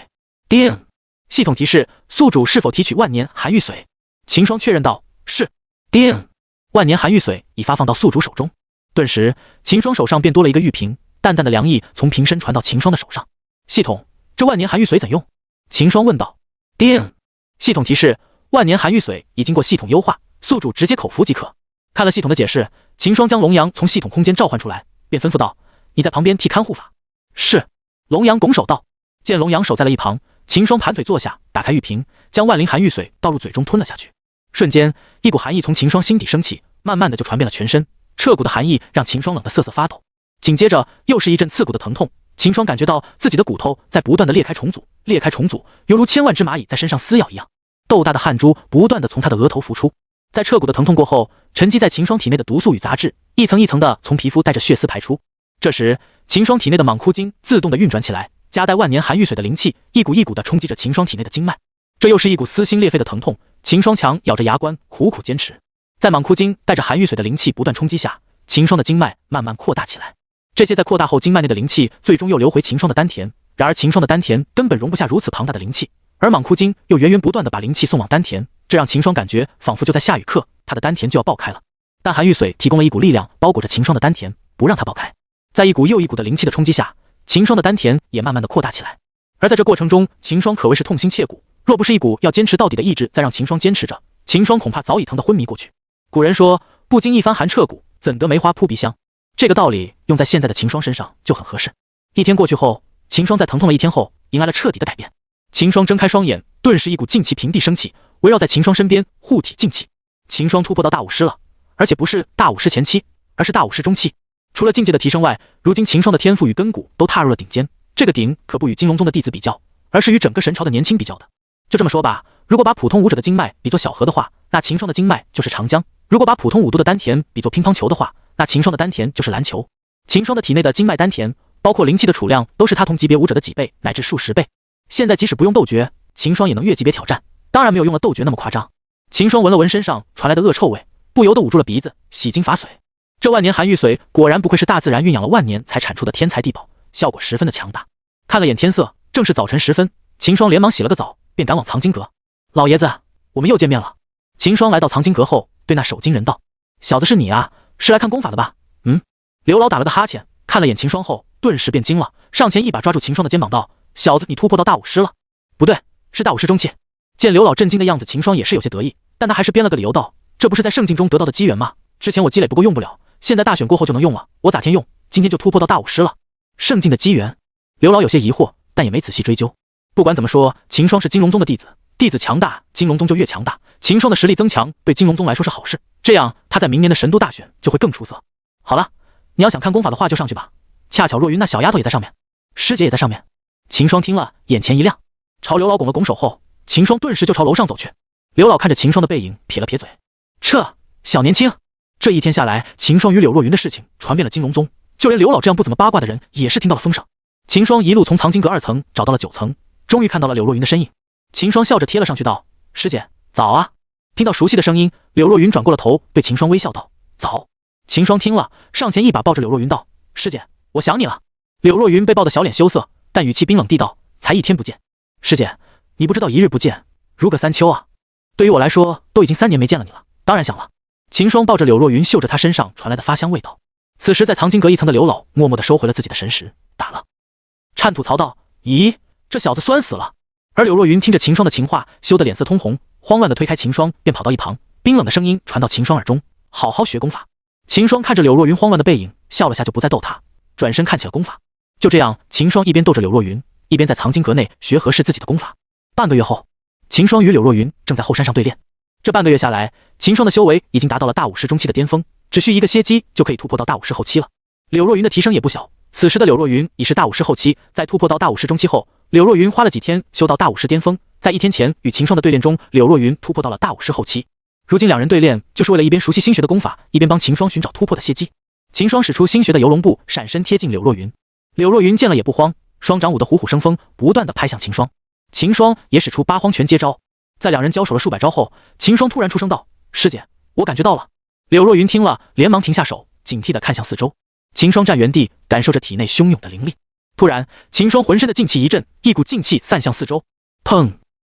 A: 叮，系统提示：宿主是否提取万年寒玉髓？秦霜确认道：“是。”叮，万年寒玉髓已发放到宿主手中。顿时，秦霜手上便多了一个玉瓶，淡淡的凉意从瓶身传到秦霜的手上。系统，这万年寒玉髓怎用？秦霜问道。叮，系统提示：万年寒玉髓已经过系统优化，宿主直接口服即可。看了系统的解释，秦霜将龙阳从系统空间召唤出来，便吩咐道：“你在旁边替看护法。”是。龙阳拱手道。见龙阳守在了一旁，秦霜盘腿坐下，打开玉瓶，将万灵寒玉髓倒入嘴中吞了下去。瞬间，一股寒意从秦霜心底升起，慢慢的就传遍了全身，彻骨的寒意让秦霜冷得瑟瑟发抖。紧接着又是一阵刺骨的疼痛，秦霜感觉到自己的骨头在不断的裂开重组，犹如千万只蚂蚁在身上撕咬一样。豆大的汗珠不断的从他的额头浮出。在彻骨的疼痛过后，沉积在秦霜体内的毒素与杂质一层一层的从皮肤带着血丝排出。这时，秦霜体内的蟒窟经自动的运转起来，夹带万年寒玉髓的灵气一股一股的冲击着秦霜体内的经脉。这又是一股撕心裂肺的疼痛，秦霜强咬着牙关，苦苦坚持。在蟒窟经带着寒玉髓的灵气不断冲击下，秦霜的经脉慢慢扩大起来。这些在扩大后经脉内的灵气最终又流回秦霜的丹田，然而秦霜的丹田根本容不下如此庞大的灵气，而蟒窟经又源源不断的把灵气送往丹田，这让秦霜感觉仿佛就在下雨刻，他的丹田就要爆开了。但寒玉髓提供了一股力量，包裹着秦霜的丹田，不让他爆开。在一股又一股的灵气的冲击下，秦霜的丹田也慢慢的扩大起来。而在这过程中，秦霜可谓是痛心切骨，若不是一股要坚持到底的意志在让秦霜坚持着，秦霜恐怕早已疼得昏迷过去。古人说，不经一番寒彻骨，怎得梅花扑鼻香？这个道理用在现在的秦霜身上就很合适。一天过去后，秦霜在疼痛了一天后，迎来了彻底的改变。秦霜睁开双眼，顿时一股劲气平地升起，围绕在秦霜身边，护体静气。秦霜突破到大武师了，而且不是大武师前期，而是大武师中期。除了境界的提升外，如今秦霜的天赋与根骨都踏入了顶尖。这个顶可不与金龙宗的弟子比较，而是与整个神朝的年轻比较的。就这么说吧，如果把普通武者的经脉比作小河的话，那秦霜的经脉就是长江；如果把普通武都的丹田比作乒乓球的话，那秦霜的丹田就是篮球。秦霜的体内的经脉丹田，包括灵气的储量，都是他同级别武者的几倍乃至数十倍。现在即使不用斗诀，秦霜也能越级别挑战，当然没有用了斗诀那么夸张。秦霜闻了闻身上传来的恶臭味，不由得捂住了鼻子，洗精法水。这万年寒玉髓果然不愧是大自然酝养了万年才产出的天才地宝，效果十分的强大。看了眼天色，正是早晨时分，秦霜连忙洗了个澡，便赶往藏经阁。老爷子，我们又见面了。秦霜来到藏经阁后，对那守经人道：“小子是你啊，是来看功法的吧？”刘老打了个哈欠，看了眼秦霜后，顿时便惊了，上前一把抓住秦霜的肩膀道：“小子，你突破到大武师了？”“不对，是大武师中期。”见刘老震惊的样子，秦霜也是有些得意，但他还是编了个理由道：“这不是在圣境中得到的机缘吗？之前我积累不够用不了，现在大选过后就能用了，我咋天用？今天就突破到大武师了。”圣境的机缘，刘老有些疑惑，但也没仔细追究。不管怎么说，秦霜是金龙宗的弟子，弟子强大，金龙宗就越强大。秦霜的实力增强，对金龙宗来说是好事，这样他在明年的神都大选就会更出色。好了，你要想看功法的话就上去吧，恰巧若云那小丫头也在上面，师姐也在上面。秦霜听了，眼前一亮，朝刘老拱了拱手后，秦霜顿时就朝楼上走去。刘老看着秦霜的背影，撇了撇嘴：“这小年轻。”这一天下来，秦霜与柳若云的事情传遍了金龙宗，就连刘老这样不怎么八卦的人也是听到了风声。秦霜一路从藏经阁2层找到了9层，终于看到了柳若云的身影。秦霜笑着贴了上去道：“师姐，早啊。”听到熟悉的声音，柳若云转过了头，对秦霜微笑道：“早。”秦霜听了，上前一把抱着柳若云道：“师姐，我想你了。”柳若云被抱得小脸羞涩，但语气冰冷地道：“才1天不见，师姐，你不知道1日不见如隔3秋啊。对于我来说，都已经3年没见了你了，当然想了。”秦霜抱着柳若云，嗅着她身上传来的发香味道。此时在藏经阁1层的刘老默默地收回了自己的神识，打了颤吐槽道：“咦，这小子酸死了。”而柳若云听着秦霜的情话，羞得脸色通红，慌乱地推开秦霜，便跑到一旁，冰冷的声音传到秦霜耳中：“好好学功法。”秦霜看着柳若云慌乱的背影，笑了下就不再逗她，转身看起了功法。就这样，秦霜一边逗着柳若云，一边在藏经阁内学合适自己的功法。半个月后，秦霜与柳若云正在后山上对练。这半个月下来，秦霜的修为已经达到了大武师中期的巅峰，只需一个歇机就可以突破到大武师后期了。柳若云的提升也不小，此时的柳若云已是大武师后期，在突破到大武师中期后，柳若云花了几天修到大武师巅峰，在1天前与秦霜的对练中，柳若云突破到了大武师后期。如今两人对练，就是为了一边熟悉新学的功法，一边帮秦霜寻找突破的歇机。秦霜使出新学的游龙步，闪身贴近柳若云。柳若云见了也不慌，双掌舞得虎虎生风，不断的拍向秦霜。秦霜也使出八荒拳接招。在两人交手了数百招后，秦霜突然出声道：“师姐，我感觉到了。”柳若云听了，连忙停下手，警惕地看向四周。秦霜站原地，感受着体内汹涌的灵力。突然，秦霜浑身的劲气一震，一股劲气散向四周。砰！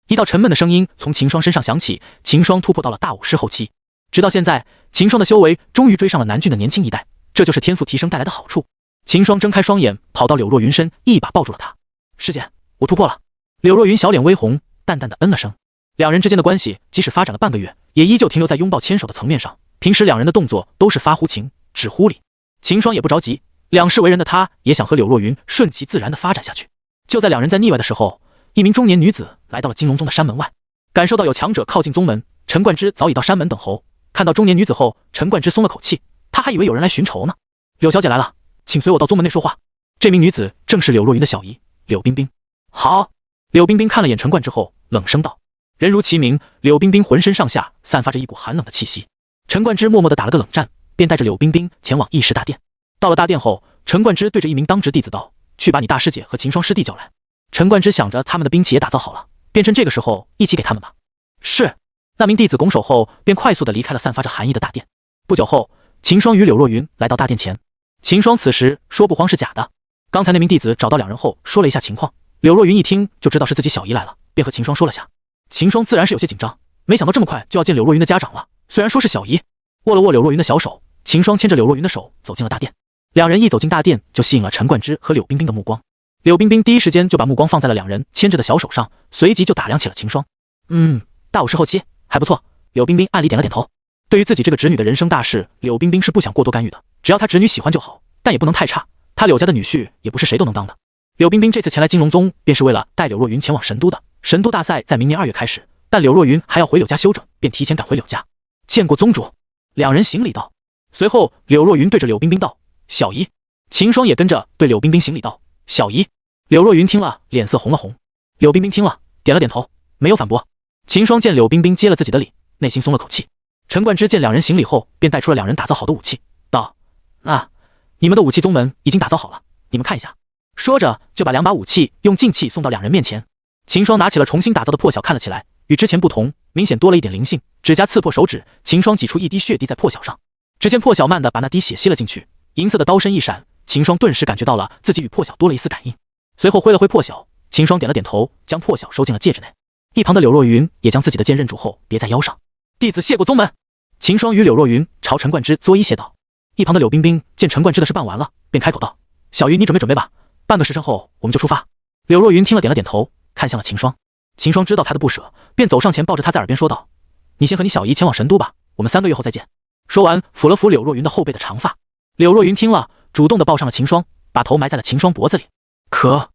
A: 一道沉闷的声音从秦霜身上响起，秦霜突破到了大武师后期。直到现在，秦霜的修为终于追上了南郡的年轻一代，这就是天赋提升带来的好处。秦霜睁开双眼，跑到柳若云身，一把抱住了她。“师姐，我突破了。”柳若云小脸微红，淡淡的嗯了声。两人之间的关系即使发展了半个月，也依旧停留在拥抱牵手的层面上。平时两人的动作都是发乎情，止乎礼。秦霜也不着急，两世为人的他也想和柳若云顺其自然的发展下去。就在两人在腻歪的时候，一名中年女子来到了金龙宗的山门外，感受到有强者靠近宗门，陈冠之早已到山门等候。看到中年女子后，陈冠之松了口气，他还以为有人来寻仇呢。“柳小姐来了，请随我到宗门内说话。”这名女子正是柳若云的小姨柳冰冰。“好。”柳冰冰看了眼陈冠之后，冷声道。人如其名，柳冰冰浑身上下散发着一股寒冷的气息。陈冠之默默地打了个冷战，便带着柳冰冰前往议事大殿。到了大殿后，陈冠之对着一名当值弟子道：“去把你大师姐和秦霜师弟叫来。”陈冠之想着他们的兵器也打造好了，便趁这个时候一起给他们吧。“是。”那名弟子拱手后，便快速地离开了散发着寒意的大殿。不久后，秦霜与柳若云来到大殿前。秦霜此时说不慌是假的。刚才那名弟子找到两人后，说了一下情况。柳若云一听就知道是自己小姨来了，便和秦霜说了下。秦霜自然是有些紧张，没想到这么快就要见柳若云的家长了。虽然说是小姨，握了握柳若云的小手，秦霜牵着柳若云的手走进了大殿。两人一走进大殿，就吸引了陈冠之和柳冰冰的目光。柳冰冰第一时间就把目光放在了两人牵着的小手上，随即就打量起了秦霜。大武士后期还不错。柳冰冰暗里点了点头。对于自己这个侄女的人生大事，柳冰冰是不想过多干预的，只要她侄女喜欢就好，但也不能太差。她柳家的女婿也不是谁都能当的。柳冰冰这次前来金龙宗，便是为了带柳若云前往神都的。神都大赛在明年2月开始，但柳若云还要回柳家休整，便提前赶回柳家。见过宗主。两人行礼道。随后柳若云对着柳冰冰道：小姨。秦霜也跟着对柳冰冰行礼道：小姨。柳若云听了，脸色红了红。柳冰冰听了，点了点头，没有反驳。秦霜见柳冰冰接了自己的礼，内心松了口气。陈冠之见两人行礼后，便带出了两人打造好的武器，道：你们的武器宗门已经打造好了，你们看一下。说着就把2把武器用劲气送到两人面前。秦霜拿起了重新打造的破晓看了起来，与之前不同，明显多了一点灵性。指甲刺破手指，秦霜挤出一滴血滴在破晓上。只见破晓慢地把那滴血吸了进去，银色的刀身一闪，秦霜顿时感觉到了自己与破晓多了一丝感应。随后挥了挥破晓，秦霜点了点头，将破晓收进了戒指内。一旁的柳若云也将自己的剑认住后别在腰上。弟子谢过宗门。秦霜与柳若云朝陈冠之作揖谢道。一旁的柳冰冰见陈冠之的事办完了，便开口道：小鱼，你准备吧，半个时辰后我们就出发。柳若云听了点了点头，看向了秦霜。秦霜知道他的不舍，便走上前抱着他在耳边说道：你先和你小姨前往神都吧，我们3个月后再见。说完抚了抚柳若云的后背的长发。柳若云听了，主动的抱上了秦霜，把头埋在了秦霜脖子里。可，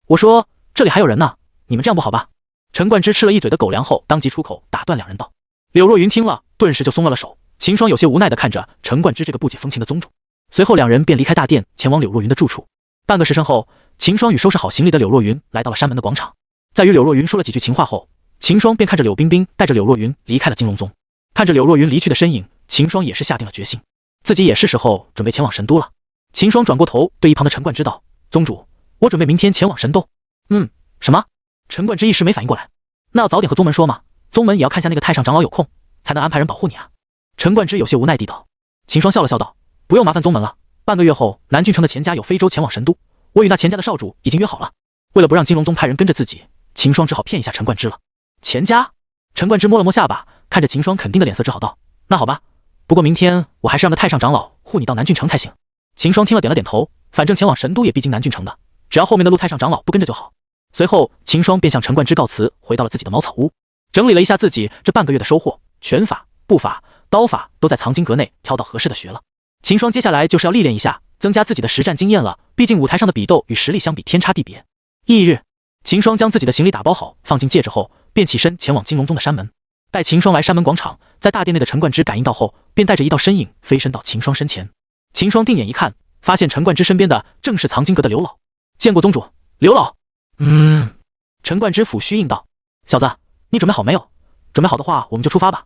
A: 我说这里还有人呢，你们这样不好吧？陈冠之吃了一嘴的狗粮后，当即出口打断两人道。柳若云听了，顿时就松了手。秦霜有些无奈的看着陈冠之这个不解风情的宗主。随后两人便离开大殿，前往柳若云的住处。半个时辰后，秦霜与收拾好行李的柳若云来到了山门的广场。在与柳若云说了几句情话后，秦霜便看着柳冰冰带着柳若云离开了金龙宗。看着柳若云离去的身影，秦霜也是下定了决心，自己也是时候准备前往神都了。秦霜转过头对一旁的陈冠之道：宗主，我准备明天前往神都。什么？陈冠之一时没反应过来。那要早点和宗门说嘛，宗门也要看下那个太上长老有空，才能安排人保护你啊。陈冠之有些无奈地道。秦霜笑了笑道：不用麻烦宗门了，半个月后南郡城的钱家有非洲前往神都，我与那钱家的少主已经约好了。为了不让金龙宗派人跟着自己，秦霜只好骗一下陈冠之了。钱家？陈冠之摸了摸下巴，看着秦霜肯定的脸色，只好道：那好吧，不过明天我还是让个太上长老护你到南郡城才行。秦霜听了点了点头，反正前往神都也必经南郡城的，只要后面的路太上长老不跟着就好。随后秦霜便向陈冠之告辞，回到了自己的茅草屋，整理了一下自己这半个月的收获，拳法、步法、刀法都在藏经阁内挑到合适的学了。秦霜接下来就是要历练一下，增加自己的实战经验了，毕竟舞台上的比斗与实力相比天差地别。翌日，秦霜将自己的行李打包好，放进戒指后，便起身前往金龙宗的山门。待秦霜来山门广场，在大殿内的陈冠之感应到后，便带着一道身影飞身到秦霜身前。秦霜定眼一看，发现陈冠之身边的正是藏经阁的刘老。见过宗主。刘老。陈冠之抚须应道：小子，你准备好没有？准备好的话，我们就出发吧。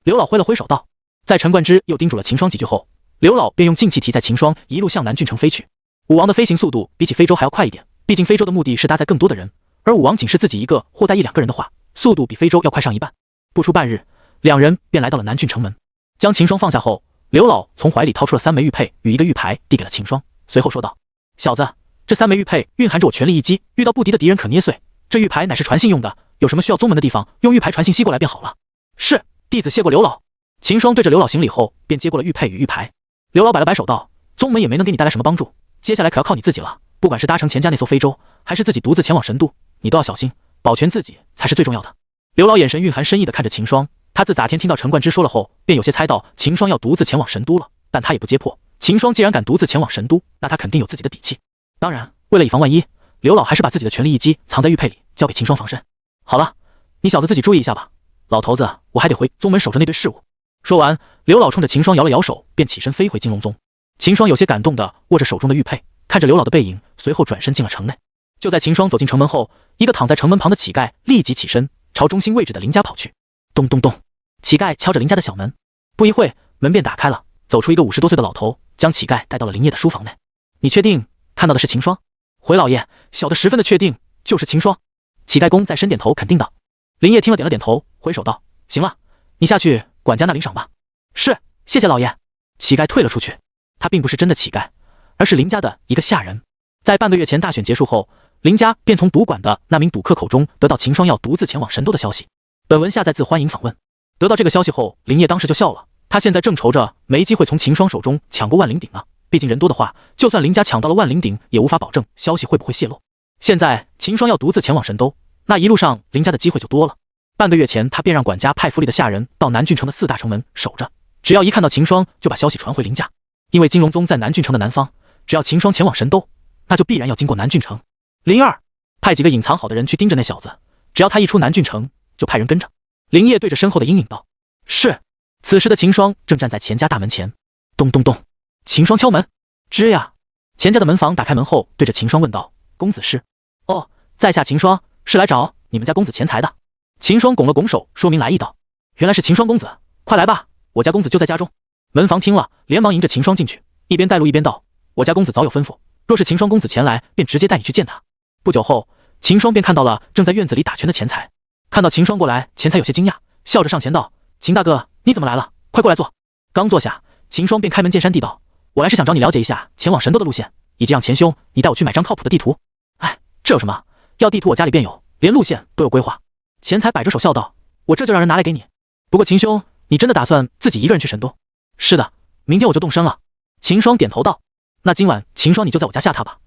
A: 刘老挥了挥手道。在陈冠之又叮嘱了秦霜几句后，刘老便用劲气提载秦霜一路向南郡城飞去。武王的飞行速度比起非洲还要快一点，毕竟非洲的目的是搭载更多的人，而武王仅是自己一个或带1-2个人的话，速度比非洲要快上一半。不出半日，两人便来到了南郡城门。将秦霜放下后，刘老从怀里掏出了3枚玉佩与1个玉牌递给了秦霜，随后说道：小子，这3枚玉佩蕴含着我全力一击遇到不敌的敌人可捏碎，这玉牌乃是传信用的，有什么需要宗门的地方，用玉牌传信息过来便好了。是，弟子谢过刘老。秦霜对着刘老行礼后，便接过了玉佩与玉牌。刘老摆了摆手道：宗门也没能给你带来什么帮助，接下来可要靠你自己了，不管是搭乘钱家那艘非洲，还是自己独自前往神都，你都要小心，保全自己才是最重要的。刘老眼神蕴含深意地看着秦霜，他自咋天听到陈冠之说了后，便有些猜到秦霜要独自前往神都了，但他也不揭破，秦霜既然敢独自前往神都，那他肯定有自己的底气。当然，为了以防万一，刘老还是把自己的全力一击藏在玉佩里，交给秦霜防身。好了，你小子自己注意一下吧，老头子，我还得回宗门守着那堆事务。说完，刘老冲着秦霜摇了摇手，便起身飞回金龙宗。秦霜有些感动地握着手中的玉佩，看着刘老的背影，随后转身进了城内。就在秦霜走进城门后，一个躺在城门旁的乞丐立即起身，朝中心位置的林家跑去。咚咚咚，乞丐敲着林家的小门。不一会，门便打开了，走出一个50多岁的老头，将乞丐带到了林业的书房内。你确定看到的是秦霜？回老爷，小的十分的确定，就是秦霜。乞丐公再深点头肯定道。林业听了点了点头，挥手道：行了，你下去管家那领赏吧。是，谢谢老爷。乞丐退了出去。他并不是真的乞丐，而是林家的一个下人。在半个月前大选结束后，林家便从赌馆的那名赌客口中得到秦霜要独自前往神都的消息。本文下载自欢迎访问。得到这个消息后，林业当时就笑了，他现在正愁着没机会从秦霜手中抢过万灵鼎呢，毕竟人多的话，就算林家抢到了万灵鼎，也无法保证消息会不会泄露。现在秦霜要独自前往神都，那一路上林家的机会就多了。半个月前，他便让管家派府里的下人到南郡城的4大城门守着，只要一看到秦霜，就把消息传回林家。因为金龙宗在南郡城的南方，只要秦霜前往神都，那就必然要经过南郡城。林儿，派几个隐藏好的人去盯着那小子，只要他一出南郡城，就派人跟着。林业对着身后的阴影道：“是。”此时的秦霜正站在钱家大门前，咚咚咚，秦霜敲门。吱呀，钱家的门房打开门后，对着秦霜问道：“公子是？”“哦，在下秦霜，是来找你们家公子钱财的。”秦霜拱了拱手，说明来意道：“原来是秦霜公子，快来吧，我家公子就在家中。”门房听了，连忙迎着秦霜进去，一边带路一边道：“我家公子早有吩咐，若是秦霜公子前来，便直接带你去见他。”不久后，秦霜便看到了正在院子里打拳的钱财。看到秦霜过来，钱财有些惊讶，笑着上前道：“秦大哥，你怎么来了？快过来坐。”刚坐下，秦霜便开门见山地道：“我来是想找你了解一下前往神都的路线，以及让钱兄你带我去买张靠谱的地图。”“哎，这有什么？要地图我家里便有，连路线都有规划。”钱财摆着手笑道：“我这就让人拿来给你。不过秦兄，你真的打算自己一个人去神都？”“是的，明天我就动身了。”秦霜点头道：“那今晚秦霜你就在我家下榻吧。”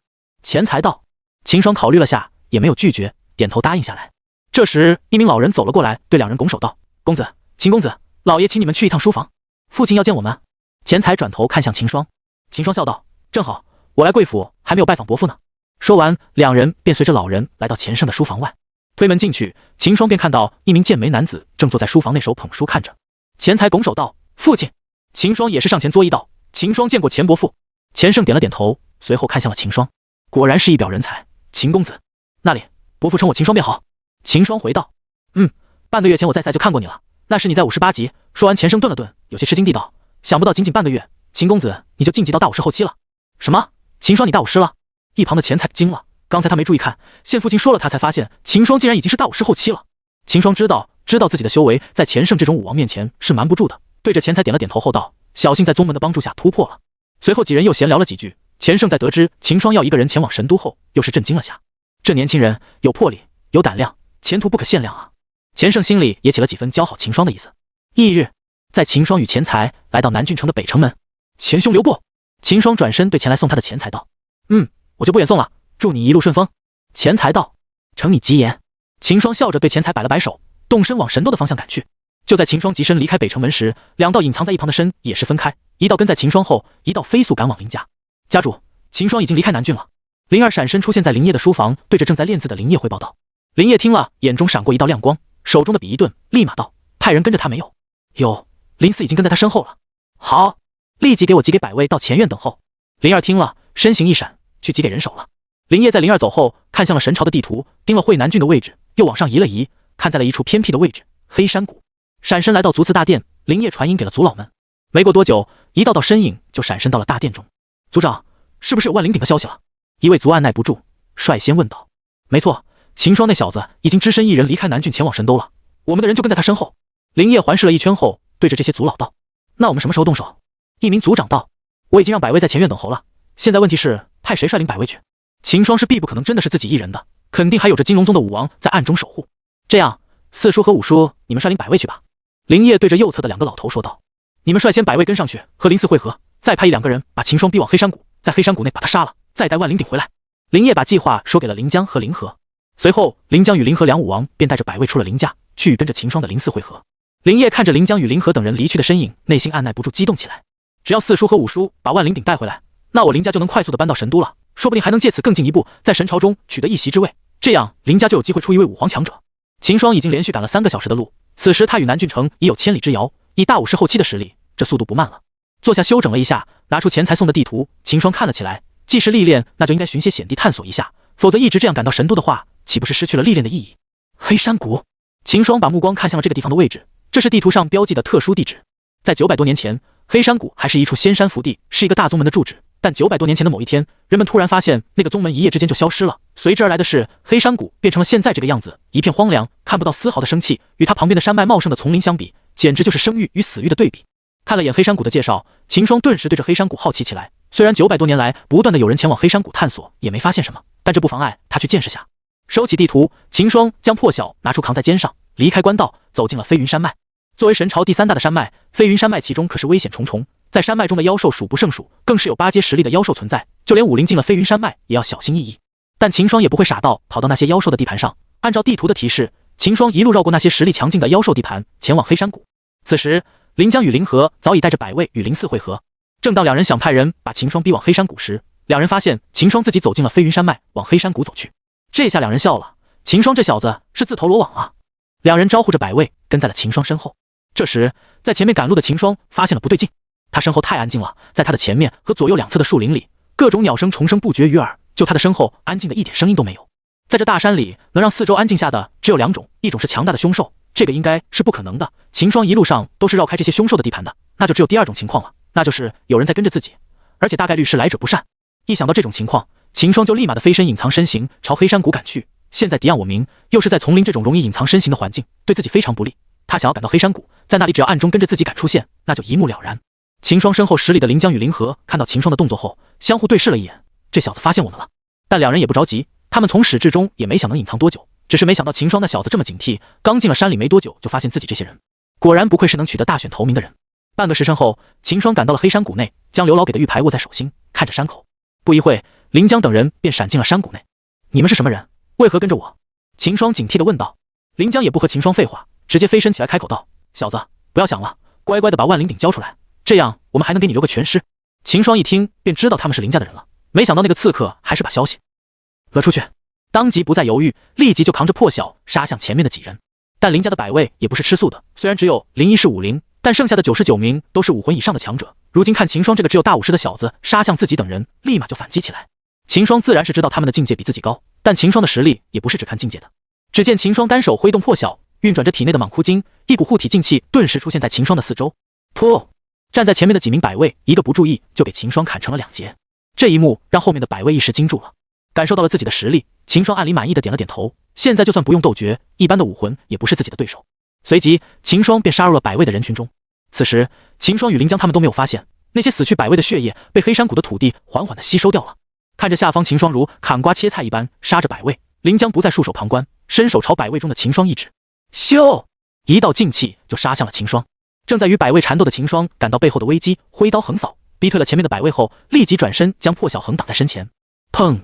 A: 钱财道。秦霜考虑了下，也没有拒绝，点头答应下来。这时，一名老人走了过来，对两人拱手道：“公子，秦公子，老爷请你们去一趟书房，父亲要见我们。”钱财转头看向秦霜，秦霜笑道：“正好，我来贵府还没有拜访伯父呢。”说完，两人便随着老人来到钱胜的书房外。推门进去，秦霜便看到一名健眉男子正坐在书房内手捧书看着。钱财拱手道：“父亲。”秦霜也是上前作揖道：“秦霜见过钱伯父。”钱胜点了点头，随后看向了秦霜，果然是一表人才。秦公子，那里，伯父称我秦霜便好。秦霜回道：“半个月前我在赛就看过你了，那时你在58级。”说完，钱胜顿了顿，有些吃惊地道：“想不到仅仅半个月，秦公子你就晋级到大武士后期了。”“什么？秦霜你大武士了？”一旁的钱财惊了，刚才他没注意看，现父亲说了，他才发现秦霜竟然已经是大武士后期了。秦霜知道自己的修为在钱胜这种武王面前是瞒不住的，对着钱财点了点头后道：“小幸在宗门的帮助下突破了。”随后几人又闲聊了几句。钱胜在得知秦霜要一个人前往神都后，又是震惊了下。这年轻人有魄力，有胆量，前途不可限量啊！钱胜心里也起了几分交好秦霜的意思。翌日，在秦霜与钱财来到南郡城的北城门，钱兄留步。秦霜转身对前来送他的钱财道：“我就不远送了，祝你一路顺风。”钱财道：“承你吉言。”秦霜笑着对钱财摆了摆手，动身往神都的方向赶去。就在秦霜急身离开北城门时，两道隐藏在一旁的身也是分开，一道跟在秦霜后，一道飞速赶往林家。家主，秦霜已经离开南郡了。灵儿闪身出现在林业的书房，对着正在练字的林业汇报道。林业听了，眼中闪过一道亮光，手中的笔一顿，立马道：“派人跟着他没有？”“有，林四已经跟在他身后了。”“好，立即给我集给百位到前院等候。”灵儿听了，身形一闪，去集给人手了。林业在灵儿走后，看向了神朝的地图，盯了会南郡的位置，又往上移了移，看在了一处偏僻的位置——黑山谷。闪身来到族祠大殿，林业传音给了族老们。没过多久，一道身影就闪身到了大殿中。“族长，是不是有万灵鼎的消息了？”一位族按耐不住，率先问道。“没错，秦霜那小子已经只身一人离开南郡前往神都了，我们的人就跟在他身后。”林业环视了一圈后，对着这些族老道：“那我们什么时候动手？”一名族长道：“我已经让百位在前院等候了，现在问题是派谁率领百位去？秦霜是必不可能真的是自己一人的，肯定还有着金龙宗的武王在暗中守护。这样，四叔和五叔，你们率领百位去吧。”林业对着右侧的两个老头说道：“你们率先百位跟上去和林四会合，再派1-2个人把秦霜逼往黑山谷，在黑山谷内把他杀了，再带万灵鼎回来。”林业把计划说给了临江和林和，随后临江与林和两武王便带着百位出了林家，去与跟着秦霜的林四会合。林业看着临江与林和等人离去的身影，内心按耐不住激动起来。只要四叔和五叔把万灵鼎带回来，那我林家就能快速的搬到神都了，说不定还能借此更进一步，在神朝中取得一席之位，这样林家就有机会出一位武皇强者。秦霜已经连续赶了3个小时的路，此时他与南郡城已有千里之遥，以大武士后期的实力，这速度不慢了。坐下休整了一下，拿出钱财送的地图，秦霜看了起来。既是历练，那就应该寻些险地探索一下，否则一直这样赶到神都的话，岂不是失去了历练的意义？黑山谷，秦霜把目光看向了这个地方的位置，这是地图上标记的特殊地址。在900多年前，黑山谷还是一处仙山福地，是一个大宗门的住址。但900多年前的某一天，人们突然发现那个宗门一夜之间就消失了，随之而来的是黑山谷变成了现在这个样子，一片荒凉，看不到丝毫的生气，与它旁边的山脉茂盛的丛林相比，简直就是生育与死育的对比。看了眼黑山谷的介绍，秦霜顿时对着黑山谷好奇起来。虽然900多年来不断的有人前往黑山谷探索，也没发现什么，但这不妨碍他去见识下。收起地图，秦霜将破晓拿出扛在肩上，离开官道，走进了飞云山脉。作为神朝第3大的山脉，飞云山脉其中可是危险重重。在在山脉中的妖兽数不胜数，更是有8阶实力的妖兽存在，就连武林进了飞云山脉也要小心翼翼。但秦霜也不会傻到跑到那些妖兽的地盘上，按照地图的提示，秦霜一路绕过那些实力强劲的妖兽地盘，前往黑山谷。此时，临江与林和早已带着百卫与林四会合。正当两人想派人把秦霜逼往黑山谷时，两人发现秦霜自己走进了飞云山脉，往黑山谷走去。这下两人笑了，秦霜这小子是自投罗网啊！两人招呼着百卫跟在了秦霜身后。这时，在前面赶路的秦霜发现了不对劲，他身后太安静了，在他的前面和左右两侧的树林里，各种鸟声虫声不绝于耳，就他的身后安静的一点声音都没有。在这大山里，能让四周安静下的只有2种，一种是强大的凶兽，这个应该是不可能的。秦霜一路上都是绕开这些凶兽的地盘的，那就只有第2种情况了，那就是有人在跟着自己，而且大概率是来者不善。一想到这种情况，秦霜就立马的飞身隐藏身形，朝黑山谷赶去。现在敌暗我明，又是在丛林这种容易隐藏身形的环境，对自己非常不利。他想要赶到黑山谷，在那里只要暗中跟着自己赶出现，那就一目了然。秦霜身后10里的临江与林和看到秦霜的动作后，相互对视了一眼，这小子发现我们了。但两人也不着急，他们从始至终也没想能隐藏多久，只是没想到秦霜那小子这么警惕，刚进了山里没多久就发现自己这些人，果然不愧是能取得大选头名的人。半个时辰后，秦霜赶到了黑山谷内，将刘老给的玉牌握在手心，看着山口。不一会，临江等人便闪进了山谷内。你们是什么人？为何跟着我？秦霜警惕地问道。临江也不和秦霜废话，直接飞身起来开口道：小子，不要想了，乖乖的把万灵鼎交出来，这样我们还能给你留个全尸。秦霜一听便知道他们是林家的人了，没想到那个刺客还是把消息了出去，当即不再犹豫，立即就扛着破晓杀向前面的几人。但林家的百卫也不是吃素的，虽然只有01是武灵，但剩下的99名都是武魂以上的强者。如今看秦霜这个只有大50的小子杀向自己等人，立马就反击起来。秦霜自然是知道他们的境界比自己高，但秦霜的实力也不是只看境界的。只见秦霜单手挥动破晓，运转着体内的蟒枯精，一股护体劲气顿时出现在秦霜的四周。噗！站在前面的几名百卫一个不注意就给秦霜砍成了2截。这一幕让后面的百卫一时惊住了，感受到了自己的实力，秦霜暗里满意的点了点头。现在就算不用斗诀，一般的武魂也不是自己的对手。随即，秦霜便杀入了百卫的人群中。此时，秦霜与临江他们都没有发现，那些死去百卫的血液被黑山谷的土地缓缓的吸收掉了。看着下方秦霜如砍瓜切菜一般杀着百卫，临江不再束手旁观，伸手朝百卫中的秦霜一指，咻！一道劲气就杀向了秦霜。正在与百卫缠斗的秦霜感到背后的危机，挥刀横扫，逼退了前面的百卫后，立即转身将破晓横挡在身前。砰！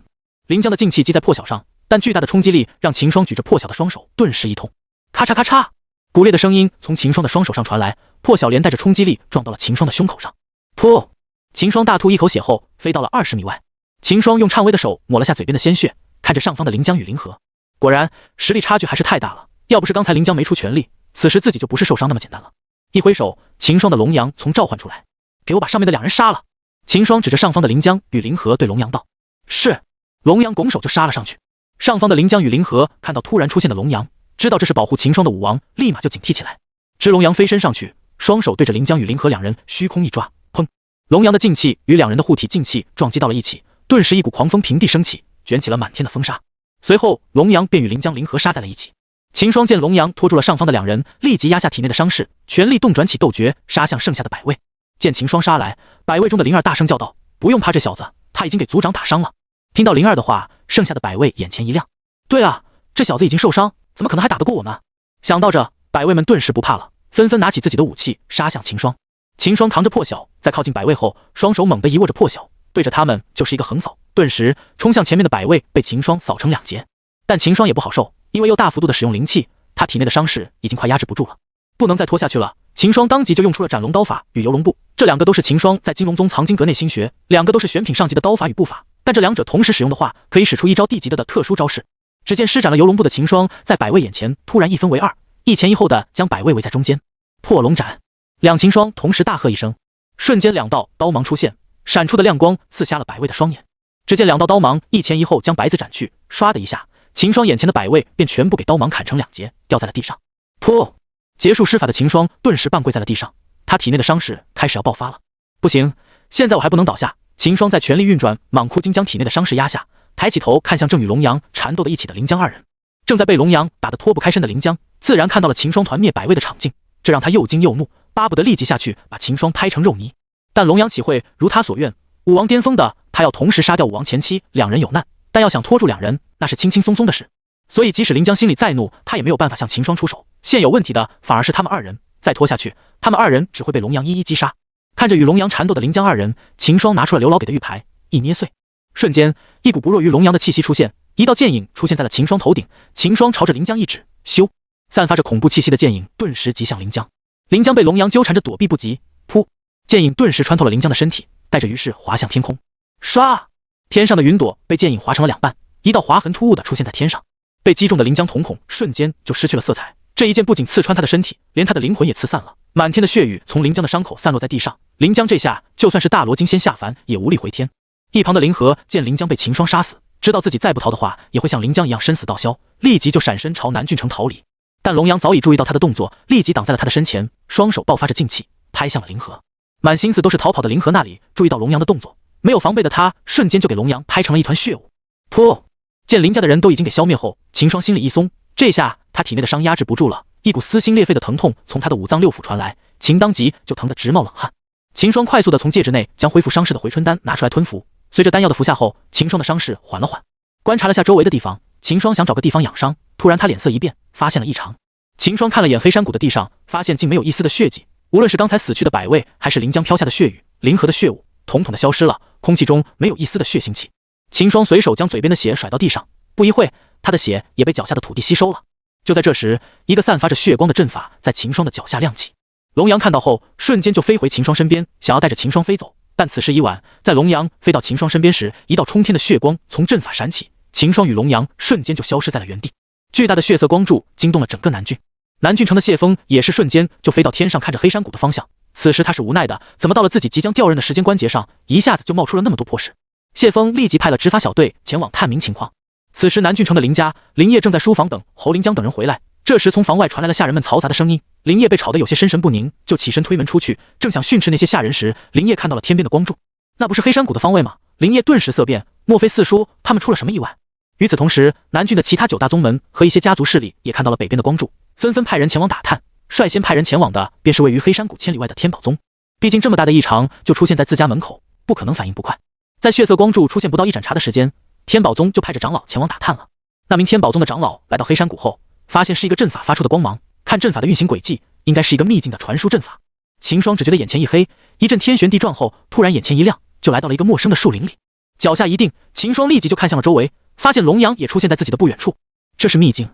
A: 临江的劲气击在破晓上，但巨大的冲击力让秦霜举着破晓的双手顿时一痛，咔嚓咔嚓，骨裂的声音从秦霜的双手上传来，破晓连带着冲击力撞到了秦霜的胸口上。噗！秦霜大吐一口血后飞到了20米外。秦霜用颤巍的手抹了下嘴边的鲜血，看着上方的临江与林和，果然实力差距还是太大了，要不是刚才临江没出全力，此时自己就不是受伤那么简单了。一挥手，秦霜的龙阳从召唤出来，给我把上面的2人杀了。秦霜指着上方的临江与林和对龙阳道：是。龙阳拱手就杀了上去。上方的临江与林和看到突然出现的龙阳，知道这是保护秦霜的武王，立马就警惕起来。只龙阳飞身上去，双手对着临江与林和2人虚空一抓，砰！龙阳的劲气与2人的护体劲气撞击到了一起，顿时一股狂风平地升起，卷起了满天的风沙。随后龙阳便与临江、林和杀在了一起。秦霜见龙阳拖住了上方的2人，立即压下体内的伤势，全力动转起斗诀，杀向剩下的百卫。见秦霜杀来，百卫中的灵儿大声叫道：不用怕这小子，他已经给族长打伤了。听到灵儿的话，剩下的百卫眼前一亮，对啊，这小子已经受伤，怎么可能还打得过我们？想到这，百卫们顿时不怕了，纷纷拿起自己的武器杀向秦霜。秦霜扛着破晓，在靠近百卫后，双手猛地一握着破晓，对着他们就是一个横扫，顿时冲向前面的百卫被秦霜扫成2截。但秦霜也不好受，因为又大幅度的使用灵气，他体内的伤势已经快压制不住了，不能再拖下去了。秦霜当即就用出了斩龙刀法与游龙步，这2个都是秦霜在金龙宗藏经阁内新学，2个都是选品上级的刀法与步法，但这2者同时使用的话，可以使出一招地级的特殊招式。只见施展了游龙步的秦霜在百卫眼前突然一分为2，一前一后的将百卫围在中间。破龙斩！两秦霜同时大喝一声，瞬间2道刀芒出现，闪出的亮光刺瞎了百卫的双眼。只见2道刀芒一前一后将白子斩去，唰的一下，秦霜眼前的百卫便全部给刀芒砍成2截，掉在了地上。噗！结束施法的秦霜顿时半跪在了地上，他体内的伤势开始要爆发了。不行，现在我还不能倒下。秦霜在全力运转蟒枯精将体内的伤势压下，抬起头看向正与龙阳缠斗的一起的临江2人。正在被龙阳打得脱不开身的临江，自然看到了秦霜团灭百卫的场景，这让他又惊又怒，巴不得立即下去把秦霜拍成肉泥。但龙阳岂会如他所愿，武王巅峰的他要同时杀掉武王前妻，2人有难，但要想拖住2人，那是轻轻松松的事。所以即使临江心里再怒，他也没有办法向秦霜出手，现有问题的反而是他们2人，再拖下去，他们2人只会被龙阳一一击杀。看着与龙阳缠斗的临江二人，秦霜拿出了刘老给的玉牌，一捏碎，瞬间一股不弱于龙阳的气息出现，一道剑影出现在了秦霜头顶。秦霜朝着临江一指，咻，散发着恐怖气息的剑影顿时击向临江。临江被龙阳纠缠着躲避不及，噗，剑影顿时穿透了临江的身体，带着于是滑向天空。唰，天上的云朵被剑影划成了两半，一道划痕突兀的出现在天上。被击中的临江瞳孔瞬间就失去了色彩，这一剑不仅刺穿他的身体，连他的灵魂也刺散了。满天的血雨从临江的伤口散落在地上，临江这下就算是大罗金仙下凡也无力回天。一旁的林和见临江被秦霜杀死，知道自己再不逃的话也会像临江一样生死道消，立即就闪身朝南郡城逃离。但龙阳早已注意到他的动作，立即挡在了他的身前，双手爆发着劲气拍向了林和。满心思都是逃跑的林和那里注意到龙阳的动作，没有防备的他瞬间就给龙阳拍成了一团血雾。噗！见林家的人都已经给消灭后，秦霜心里一松，这下他体内的伤压制不住了，一股撕心裂肺的疼痛从他的五脏六腑传来，秦当即就疼得直冒冷汗。秦霜快速的从戒指内将恢复伤势的回春丹拿出来吞服，随着丹药的服下后，秦霜的伤势缓了缓。观察了下周围的地方，秦霜想找个地方养伤，突然他脸色一变，发现了异常。秦霜看了眼黑山谷的地上，发现竟没有一丝的血迹，无论是刚才死去的百位，还是临江飘下的血雨，林河的血雾统统的消失了，空气中没有一丝的血腥气。秦霜随手将嘴边的血甩到地上，不一会，他的血也被脚下的土地吸收了。就在这时，一个散发着血光的阵法在秦霜的脚下亮起。龙阳看到后，瞬间就飞回秦霜身边，想要带着秦霜飞走。但此时已晚，在龙阳飞到秦霜身边时，一道冲天的血光从阵法闪起，秦霜与龙阳瞬间就消失在了原地。巨大的血色光柱惊动了整个南郡。南郡城的谢峰也是瞬间就飞到天上，看着黑山谷的方向。此时他是无奈的，怎么到了自己即将调任的时间关节上，一下子就冒出了那么多破事？谢峰立即派了执法小队前往探明情况。此时南郡城的林家、林业正在书房等侯临江等人回来。这时从房外传来了下人们嘈杂的声音，林业被吵得有些心神不宁，就起身推门出去，正想训斥那些下人时，林业看到了天边的光柱，那不是黑山谷的方位吗？林业顿时色变，莫非四叔他们出了什么意外？与此同时，南郡的其他9大宗门和一些家族势力也看到了北边的光柱，纷纷派人前往打探。率先派人前往的便是位于黑山谷千里外的天宝宗，毕竟这么大的异常就出现在自家门口，不可能反应不快。在血色光柱出现不到一盏茶的时间，天宝宗就派着长老前往打探了。那名天宝宗的长老来到黑山谷后，发现是一个阵法发出的光芒，看阵法的运行轨迹，应该是一个秘境的传输阵法。秦霜只觉得眼前一黑，一阵天旋地转后，突然眼前一亮，就来到了一个陌生的树林里。脚下一定，秦霜立即就看向了周围，发现龙阳也出现在自己的不远处。这是秘境。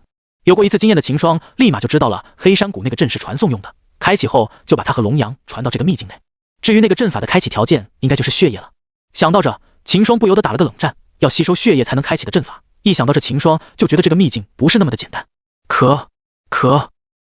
A: 有过一次经验的秦霜立马就知道了黑山谷那个阵是传送用的，开启后就把他和龙阳传到这个秘境内。至于那个阵法的开启条件，应该就是血液了。想到这，秦霜不由得打了个冷战，要吸收血液才能开启的阵法。一想到这，秦霜就觉得这个秘境不是那么的简单。咳，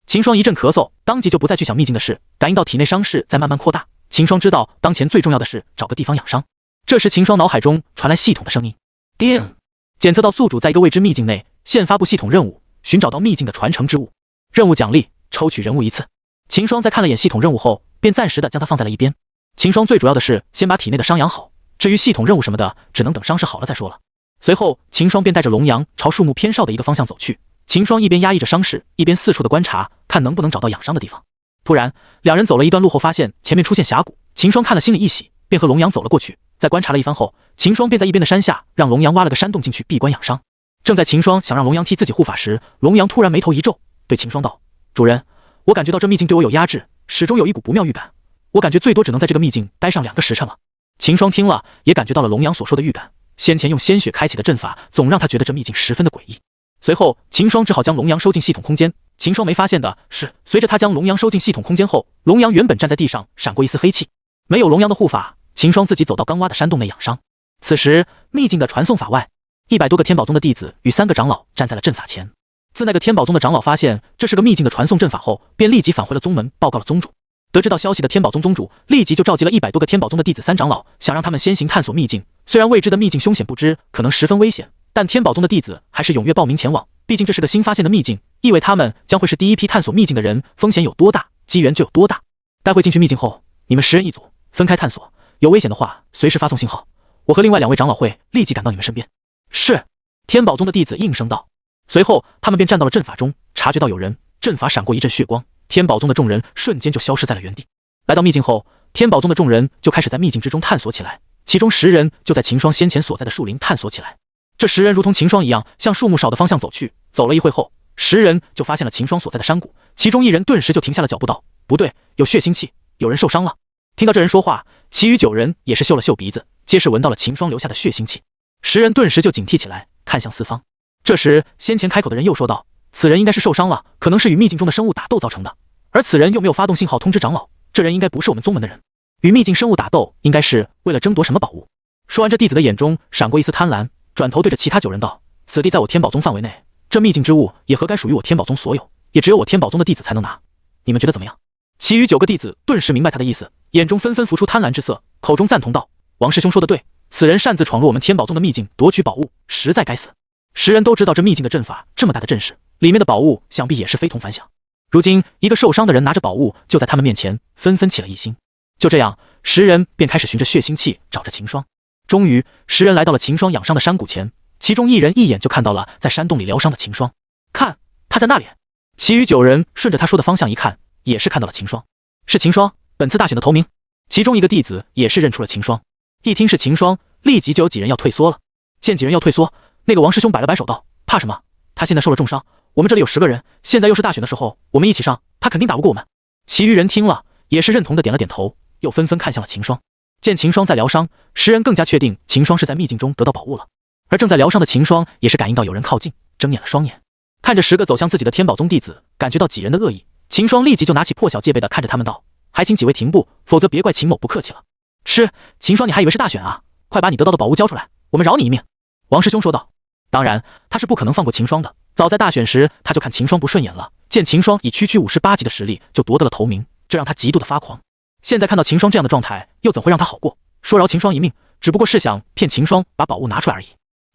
A: 秦霜一阵咳嗽，当即就不再去想秘境的事，感应到体内伤势在慢慢扩大。秦霜知道当前最重要的是找个地方养伤。这时秦霜脑海中传来系统的声音，叮，检测到宿主在一个未知秘境内，现发布系统任务，寻找到秘境的传承之物，任务奖励抽取人物1次。秦霜在看了眼系统任务后，便暂时的将它放在了一边。秦霜最主要的是先把体内的伤养好，至于系统任务什么的，只能等伤势好了再说了。随后秦霜便带着龙阳朝树木偏少的一个方向走去。秦霜一边压抑着伤势，一边四处的观察，看能不能找到养伤的地方。突然两人走了一段路后，发现前面出现峡谷。秦霜看了心里一喜，便和龙阳走了过去。在观察了一番后，秦霜便在一边的山下让龙阳挖了个山洞进去闭关养伤。正在秦霜想让龙阳替自己护法时，龙阳突然眉头一皱，对秦霜道：主人，我感觉到这秘境对我有压制，始终有一股不妙预感，我感觉最多只能在这个秘境待上2个时辰了。秦霜听了也感觉到了龙阳所说的预感，先前用鲜血开启的阵法总让他觉得这秘境十分的诡异。随后秦霜只好将龙阳收进系统空间。秦霜没发现的是，随着他将龙阳收进系统空间后，龙阳原本站在地上闪过一丝黑气。没有龙阳的护法，秦霜自己走到刚挖的山洞内养伤。此时秘境的传送法外，100多个天宝宗的弟子与3个长老站在了阵法前。自那个天宝宗的长老发现这是个秘境的传送阵法后，便立即返回了宗门报告了宗主。得知到消息的天宝宗宗主立即就召集了100多个天宝宗的弟子3长老，想让他们先行探索秘境。虽然未知的秘境凶险不知，可能十分危险，但天宝宗的弟子还是踊跃报名前往，毕竟这是个新发现的秘境，意味他们将会是第一批探索秘境的人，风险有多大，机缘就有多大。待会进去秘境后，你们10人一组，分开探索，有危险的话随时发送信号，我和另外2位长老会立即赶到你们身边。是，天宝宗的弟子应声道。随后他们便站到了阵法中，察觉到有人，阵法闪过一阵血光，天宝宗的众人瞬间就消失在了原地。来到秘境后，天宝宗的众人就开始在秘境之中探索起来，其中10人就在秦霜先前所在的树林探索起来。这10人如同秦霜一样向树木少的方向走去，走了一会后，10人就发现了秦霜所在的山谷，其中1人顿时就停下了脚步道：不对，有血腥气，有人受伤了。听到这人说话，其余9人也是嗅了嗅鼻子，皆是闻到了秦霜留下的血腥气。10人顿时就警惕起来，看向四方。这时，先前开口的人又说道：“此人应该是受伤了，可能是与秘境中的生物打斗造成的。而此人又没有发动信号通知长老，这人应该不是我们宗门的人。与秘境生物打斗，应该是为了争夺什么宝物。”说完，这弟子的眼中闪过一丝贪婪，转头对着其他9人道：“此地在我天宝宗范围内，这秘境之物也何该属于我天宝宗所有，也只有我天宝宗的弟子才能拿。你们觉得怎么样？”其余9个弟子顿时明白他的意思，眼中纷纷浮出贪婪之色，口中赞同道：“王师兄说的对，此人擅自闯入我们天宝宗的秘境夺取宝物，实在该死。”10人都知道这秘境的阵法，这么大的阵势，里面的宝物想必也是非同凡响。如今一个受伤的人拿着宝物就在他们面前，纷纷起了疑心。就这样，10人便开始循着血腥气找着秦霜。终于，10人来到了秦霜养伤的山谷前，其中1人一眼就看到了在山洞里疗伤的秦霜。看，他在那里。其余9人顺着他说的方向一看，也是看到了秦霜。是秦霜，本次大选的头名。其中一个弟子也是认出了秦霜。一听是秦霜，立即就有几人要退缩了。见几人要退缩，那个王师兄摆了摆手道：“怕什么？他现在受了重伤，我们这里有10个人，现在又是大选的时候，我们一起上，他肯定打不过我们。”其余人听了，也是认同的点了点头，又纷纷看向了秦霜。见秦霜在疗伤，10人更加确定秦霜是在秘境中得到宝物了。而正在疗伤的秦霜也是感应到有人靠近，睁眼了双眼，看着10个走向自己的天宝宗弟子，感觉到几人的恶意，秦霜立即就拿起破晓戒备的看着他们道：“还请几位停步，否则别怪秦某不客气了。”吃，秦霜，你还以为是大选啊？快把你得到的宝物交出来，我们饶你一命。”王师兄说道。当然，他是不可能放过秦霜的。早在大选时，他就看秦霜不顺眼了，见秦霜以区58级的实力就夺得了头名，这让他极度的发狂。现在看到秦霜这样的状态，又怎会让他好过？说饶秦霜一命，只不过是想骗秦霜把宝物拿出来而已。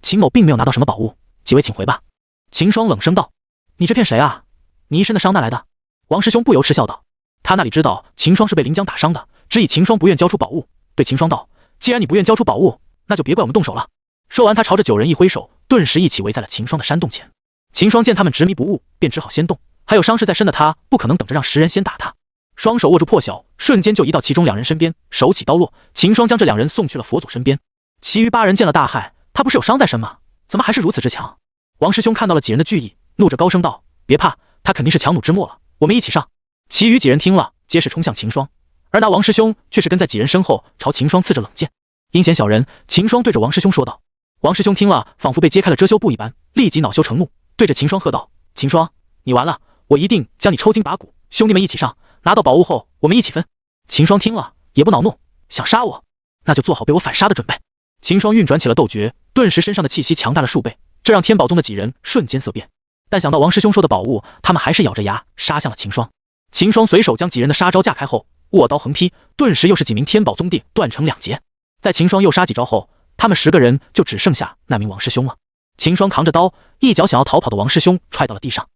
A: 秦某并没有拿到什么宝物，几位请回吧。秦霜冷声道：“你这骗谁啊？你一身的伤哪来的？”王师兄不由嗤笑道：“他那里知道秦霜是被临江打伤的，只以秦霜不愿交出宝物，对秦霜道：既然你不愿交出宝物，那就别怪我们动手了。”说完，他朝着9人一挥手，顿时一起围在了秦霜的山洞前。秦霜见他们执迷不悟，便只好先动。还有伤势在身的他，不可能等着让10人先打他。双手握住破晓，瞬间就移到其中2人身边，手起刀落，秦霜将这2人送去了佛祖身边。其余8人见了大骇，他不是有伤在身吗？怎么还是如此之强？王师兄看到了几人的惧意，怒着高声道：“别怕，他肯定是强弩之末了，我们一起上。”其余几人听了，皆是冲向秦霜，而那王师兄却是跟在几人身后，朝秦霜刺着冷箭。阴险小人！秦霜对着王师兄说道。王师兄听了，仿佛被揭开了遮羞布一般，立即恼羞成怒，对着秦霜喝道：“秦霜，你完了，我一定将你抽筋拔骨！兄弟们一起上，拿到宝物后，我们一起分。”秦霜听了也不恼怒，想杀我，那就做好被我反杀的准备。秦霜运转起了斗诀，顿时身上的气息强大了数倍，这让天宝宗的几人瞬间色变。但想到王师兄说的宝物，他们还是咬着牙杀向了秦霜。秦霜随手将几人的杀招架开后，握刀横劈，顿时又是几名天宝宗弟断成2截。在秦霜又杀几招后，他们10个人就只剩下那名王师兄了。秦霜扛着刀，一脚想要逃跑的王师兄踹到了地上。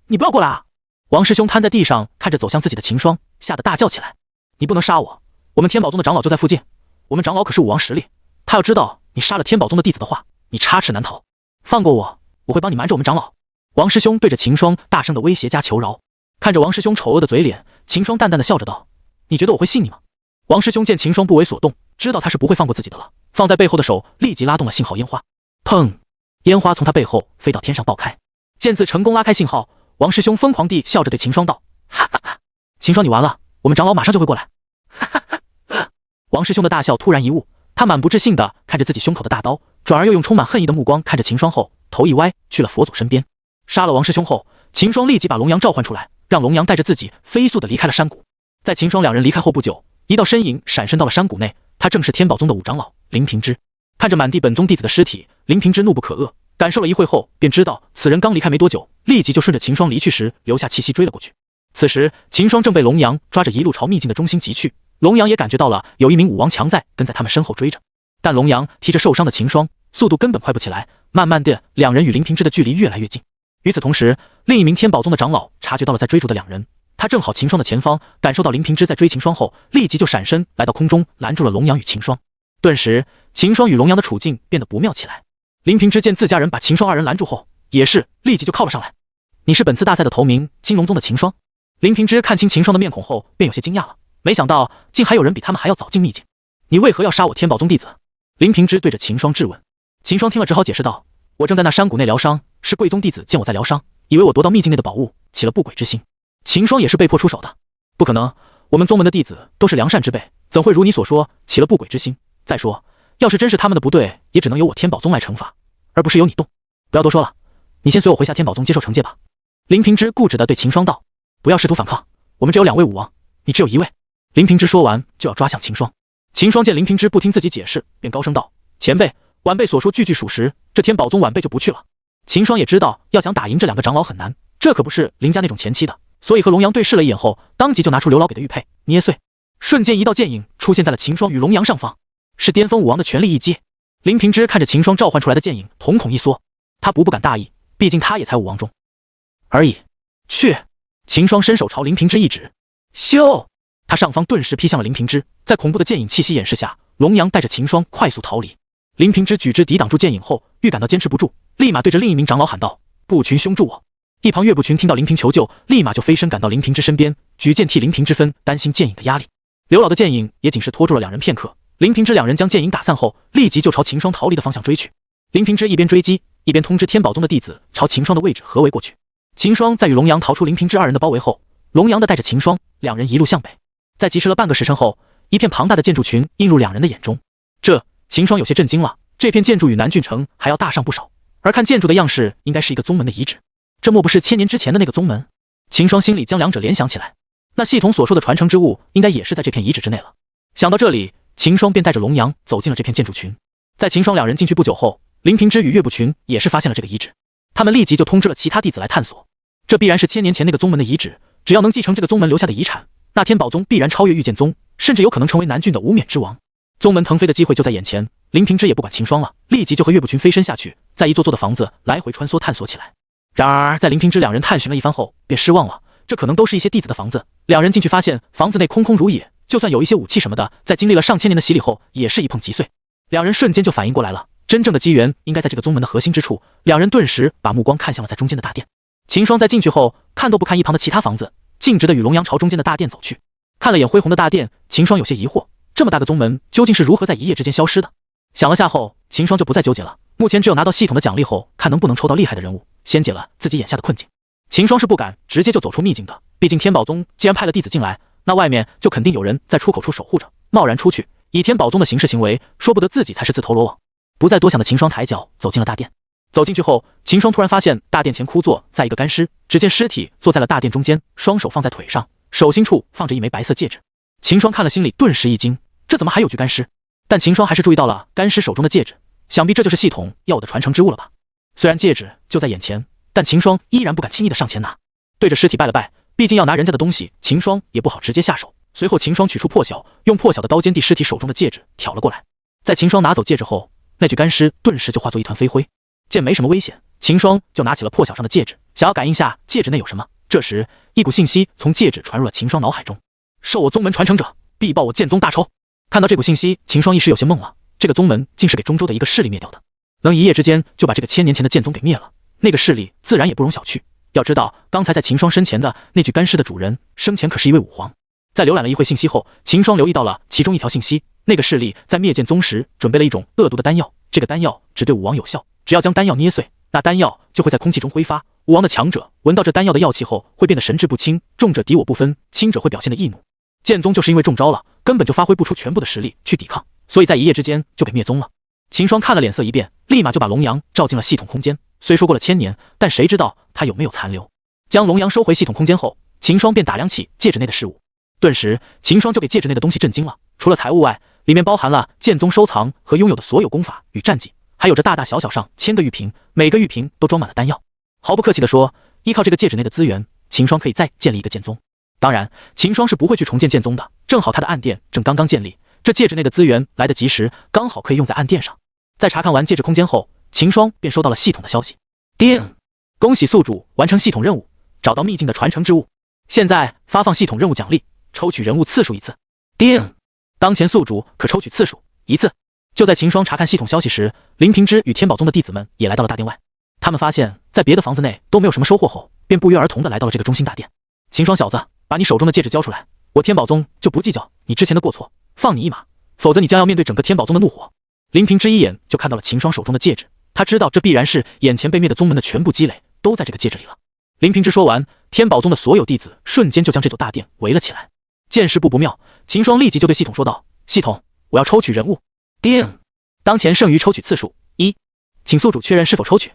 A: 你不要过来啊！王师兄瘫在地上，看着走向自己的秦霜，吓得大叫起来：“你不能杀我！我们天宝宗的长老就在附近，我们长老可是武王实力，他要知道你杀了天宝宗的弟子的话，你插翅难逃。放过我，我会帮你瞒着我们长老。”王师兄对着秦霜大声的威胁加求饶。看着王师兄丑恶的嘴脸，秦霜淡淡的笑着道：“你觉得我会信你吗？”王师兄见秦霜不为所动，知道他是不会放过自己的了，放在背后的手立即拉动了信号烟花，砰！烟花从他背后飞到天上爆开。见自成功拉开信号，王师兄疯狂地笑着对秦霜道：“哈哈哈，秦霜你完了，我们长老马上就会过来。”哈哈哈！王师兄的大笑突然一悟，他满不置信地看着自己胸口的大刀，转而又用充满恨意的目光看着秦霜后，头一歪去了佛祖身边。杀了王师兄后，秦霜立即把龙阳召唤出来，让龙阳带着自己飞速地离开了山谷。在秦霜2人离开后不久，一道身影闪身到了山谷内，他正是天宝宗的5长老林平之。看着满地本宗弟子的尸体，林平之怒不可遏，感受了一会后，便知道此人刚离开没多久，立即就顺着秦霜离去时留下气息追了过去。此时秦霜正被龙阳抓着一路朝秘境的中心疾去，龙阳也感觉到了有一名武王强在跟在他们身后追着，但龙阳提着受伤的秦霜，速度根本快不起来，慢慢的2人与林平之的距离越来越近。与此同时，另一名天宝宗的长老察觉到了在追逐的2人，他正好秦霜的前方，感受到林平之在追秦霜后，立即就闪身来到空中，拦住了龙阳与秦霜。顿时秦霜与龙阳的处境变得不妙起来。林平之见自家人把秦霜2人拦住后，也是立即就靠了上来。你是本次大赛的头名金龙宗的秦霜？林平之看清秦霜的面孔后，便有些惊讶了，没想到竟还有人比他们还要早进秘境。你为何要杀我天宝宗弟子？林平之对着秦霜质问。秦霜听了只好解释道：我正在那山谷内疗伤，是贵宗弟子见我在疗伤，以为我夺到秘境内的宝物，起了不轨之心。秦霜也是被迫出手的。不可能，我们宗门的弟子都是良善之辈，怎会如你所说起了不轨之心？再说，要是真是他们的不对，也只能由我天宝宗来惩罚，而不是由你动。不要多说了，你先随我回下天宝宗接受惩戒吧。林平之固执地对秦霜道：“不要试图反抗，我们只有2位武王，你只有1位。”林平之说完就要抓向秦霜。秦霜见林平之不听自己解释，便高声道：“前辈，晚辈所说句句属实，这天宝宗晚辈就不去了。”秦霜也知道要想打赢这2个长老很难，这可不是林家那种前期的，所以和龙阳对视了一眼后，当即就拿出刘老给的玉佩捏碎，瞬间一道剑影出现在了秦霜与龙阳上方，是巅峰武王的全力一击。林平之看着秦霜召唤出来的剑影，瞳孔一缩，他不敢大意，毕竟他也才武王中而已。去！秦霜伸手朝林平之一指，咻！他上方顿时劈向了林平之，在恐怖的剑影气息掩饰下，龙阳带着秦霜快速逃离。林平之举之抵挡住剑影后，预感到坚持不住，立马对着另一名长老喊道：“不群兄助我！”一旁岳不群听到林平求救，立马就飞身赶到林平之身边，举剑替林平之分担心剑影的压力。刘老的剑影也仅是拖住了2人片刻，林平之2人将剑影打散后，立即就朝秦霜逃离的方向追去。林平之一边追击，一边通知天宝宗的弟子朝秦霜的位置合围过去。秦霜在与龙阳逃出林平之2人的包围后，龙阳的带着秦霜2人一路向北，在疾驰了半个时辰后，一片庞大的建筑群映入2人的眼中。秦霜有些震惊了，这片建筑与南郡城还要大上不少，而看建筑的样式，应该是一个宗门的遗址。这莫不是1000年之前的那个宗门？秦霜心里将2者联想起来，那系统所说的传承之物，应该也是在这片遗址之内了。想到这里，秦霜便带着龙阳走进了这片建筑群。在秦霜2人进去不久后，林平之与岳不群也是发现了这个遗址，他们立即就通知了其他弟子来探索。这必然是1000年前那个宗门的遗址，只要能继承这个宗门留下的遗产，那天宝宗必然超越御剑宗，甚至有可能成为南郡的无冕之王。宗门腾飞的机会就在眼前，林平之也不管秦霜了，立即就和岳不群飞身下去，在一座座的房子来回穿梭探索起来。然而在林平之2人探寻了一番后，便失望了，这可能都是一些弟子的房子。2人进去发现房子内空空如也，就算有一些武器什么的，在经历了上千年的洗礼后，也是一碰即碎。2人瞬间就反应过来了，真正的机缘应该在这个宗门的核心之处。2人顿时把目光看向了在中间的大殿。秦霜在进去后，看都不看一旁的其他房子，径直的与龙阳朝中间的大殿走去。看了眼恢宏的大殿，秦霜有些疑惑，这么大个宗门究竟是如何在一夜之间消失的？想了下后，秦霜就不再纠结了，目前只有拿到系统的奖励后，看能不能抽到厉害的人物，先解了自己眼下的困境。秦霜是不敢直接就走出秘境的，毕竟天宝宗既然派了弟子进来，那外面就肯定有人在出口处守护着，贸然出去，以天宝宗的行事行为，说不得自己才是自投罗网。不再多想的秦霜抬脚走进了大殿。走进去后，秦霜突然发现大殿前枯坐在一个干尸，只见尸体坐在了大殿中间，双手放在腿上，手心处放着一枚白色戒指。秦霜看了心里顿时一惊，这怎么还有具干尸？但秦霜还是注意到了干尸手中的戒指，想必这就是系统要我的传承之物了吧。虽然戒指就在眼前，但秦霜依然不敢轻易的上前拿，对着尸体拜了拜，毕竟要拿人家的东西，秦霜也不好直接下手。随后秦霜取出破晓，用破晓的刀尖递尸体手中的戒指挑了过来。在秦霜拿走戒指后，那具干尸顿时就化作一团飞灰。见没什么危险，秦霜就拿起了破晓上的戒指，想要感应下戒指内有什么。这时一股信息从戒指传入了秦霜脑海中，受我宗门传承者必报我剑宗大仇。看到这股信息，秦霜一时有些懵了，这个宗门竟是给中州的一个势力灭掉的，能一夜之间就把这个1000年前的剑宗给灭了，那个势力自然也不容小觑。要知道刚才在秦霜身前的那具干尸的主人生前可是一位武皇。在浏览了一会信息后，秦霜留意到了其中一条信息，那个势力在灭剑宗时准备了一种恶毒的丹药，这个丹药只对武王有效，只要将丹药捏碎，那丹药就会在空气中挥发，武王的强者闻到这丹药的药气后会变得神志不清，重者敌我不分，轻者会表现得易怒。剑宗就是因为中招了，根本就发挥不出全部的实力去抵抗，所以在一夜之间就给灭宗了。秦霜看了脸色一变，立马就把龙阳召进了系统空间。虽说过了1000年，但谁知道他有没有残留。将龙阳收回系统空间后，秦霜便打量起戒指内的事物。顿时秦霜就给戒指内的东西震惊了，除了财物外，里面包含了剑宗收藏和拥有的所有功法与战绩，还有着大大小小上1000个玉瓶，每个玉瓶都装满了丹药。毫不客气地说，依靠这个戒指内的资源，秦霜可以再建立一个剑宗。当然秦霜是不会去重建剑宗的，正好他的暗殿正刚刚建立，这戒指内的资源来得及时，刚好可以用在暗殿上。在查看完戒指空间后，秦霜便收到了系统的消息，叮，恭喜宿主完成系统任务，找到秘境的传承之物，现在发放系统任务奖励，抽取人物次数1次。叮，当前宿主可抽取次数1次。就在秦霜查看系统消息时，林平之与天宝宗的弟子们也来到了大殿外。他们发现在别的房子内都没有什么收获后，便不约而同的来到了这个中心大殿。秦霜小子，把你手中的戒指交出来，我天宝宗就不计较你之前的过错，放你一马，否则你将要面对整个天宝宗的怒火。林平之一眼就看到了秦霜手中的戒指，他知道这必然是眼前被灭的宗门的全部积累都在这个戒指里了。林平之说完，天宝宗的所有弟子瞬间就将这座大殿围了起来。见事不妙，秦霜立即就对系统说道：“系统，我要抽取人物。”叮，当前剩余抽取次数1，请宿主确认是否抽取。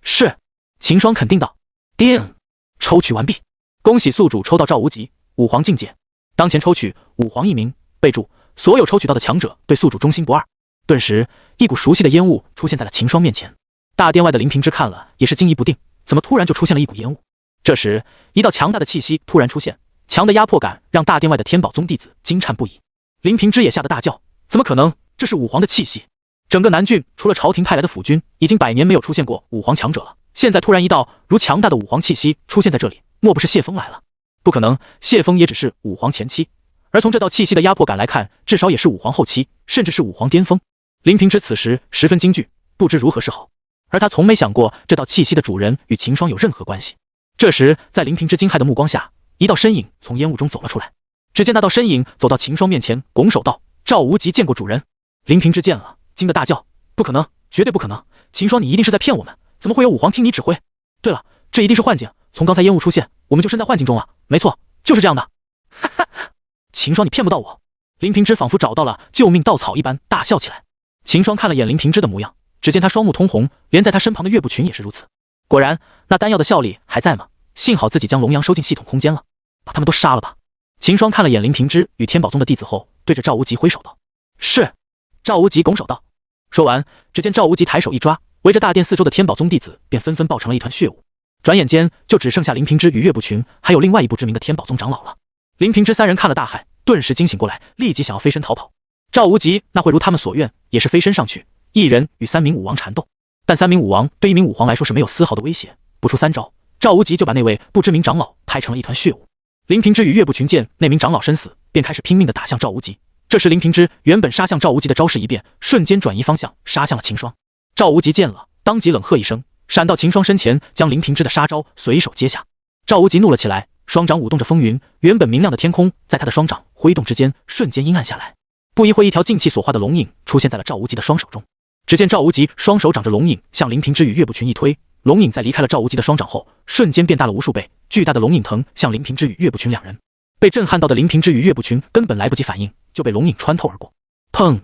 A: 是，秦霜肯定道。叮，抽取完毕，恭喜宿主抽到赵无极武皇境界，当前抽取武皇1名。备注：所有抽取到的强者对宿主忠心不二。顿时，一股熟悉的烟雾出现在了秦霜面前。大殿外的林平之看了也是惊疑不定，怎么突然就出现了一股烟雾？这时，一道强大的气息突然出现，强的压迫感让大殿外的天宝宗弟子惊颤不已。林平之也吓得大叫：“怎么可能？这是武皇的气息！整个南郡除了朝廷派来的府军，已经100年没有出现过武皇强者了。现在突然一道如强大的武皇气息出现在这里，莫不是谢峰来了？不可能，谢峰也只是武皇前期，而从这道气息的压迫感来看，至少也是武皇后期，甚至是武皇巅峰。”林平之此时十分惊惧，不知如何是好。而他从没想过这道气息的主人与秦霜有任何关系。这时，在林平之惊骇的目光下，一道身影从烟雾中走了出来。只见那道身影走到秦霜面前，拱手道：“赵无极见过主人。”林平之见了，惊得大叫：“不可能，绝对不可能！秦霜，你一定是在骗我们！怎么会有武皇听你指挥？对了，这一定是幻境，从刚才烟雾出现，我们就身在幻境中了。没错，就是这样的。”哈哈哈！秦霜，你骗不到我！林平之仿佛找到了救命稻草一般，大笑起来。秦霜看了眼林平之的模样，只见他双目通红，连在他身旁的岳不群也是如此。果然，那丹药的效力还在吗？幸好自己将龙阳收进系统空间了，把他们都杀了吧。秦霜看了眼林平之与天宝宗的弟子后，对着赵无极挥手道：“是。”赵无极拱手道。说完，只见赵无极抬手一抓，围着大殿四周的天宝宗弟子便纷纷爆成了一团血雾。转眼间，就只剩下林平之与岳不群，还有另外一不知名的天宝宗长老了。林平之三人看了大骇，顿时惊醒过来，立即想要飞身逃跑。赵无极那会如他们所愿，也是飞身上去，一人与3名武王缠斗。但3名武王对1名武皇来说是没有丝毫的威胁，不出3招，赵无极就把那位不知名长老拍成了一团血雾。林平之与岳不群见那名长老身死，便开始拼命地打向赵无极。这时林平之原本杀向赵无极的招式一变，瞬间转移方向，杀向了秦霜。赵无极见了，当即冷喝一声，闪到秦霜身前，将林平之的杀招随手接下。赵无极怒了起来，双掌舞动着风云，原本明亮的天空在他的双掌挥动之间瞬间阴暗下来。不一会，一条劲气所化的龙影出现在了赵无极的双手中。只见赵无极双手掌着龙影，向林平之与岳不群一推，龙影在离开了赵无极的双掌后，瞬间变大了无数倍，巨大的龙影藤向林平之与岳不群两人。被震撼到的林平之与岳不群根本来不及反应，就被龙影穿透而过。砰！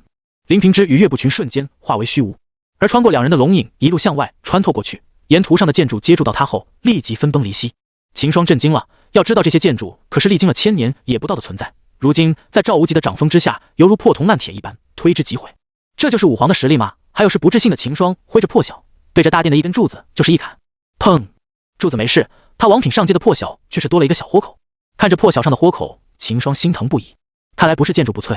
A: 林平之与岳不群瞬间化为虚无，而穿过两人的龙影一路向外穿透过去，沿途上的建筑接触到他后，立即分崩离析。秦霜震惊了，要知道这些建筑可是历经了1000年也不到的存在，如今在赵无极的掌风之下，犹如破铜烂铁一般，推之即毁。这就是武皇的实力吗？还有是不置信的秦霜挥着破晓，对着大殿的一根柱子就是一砍。砰！柱子没事，他王品上阶的破晓却是多了一个小豁口。看着破晓上的豁口，秦霜心疼不已。看来不是建筑不脆，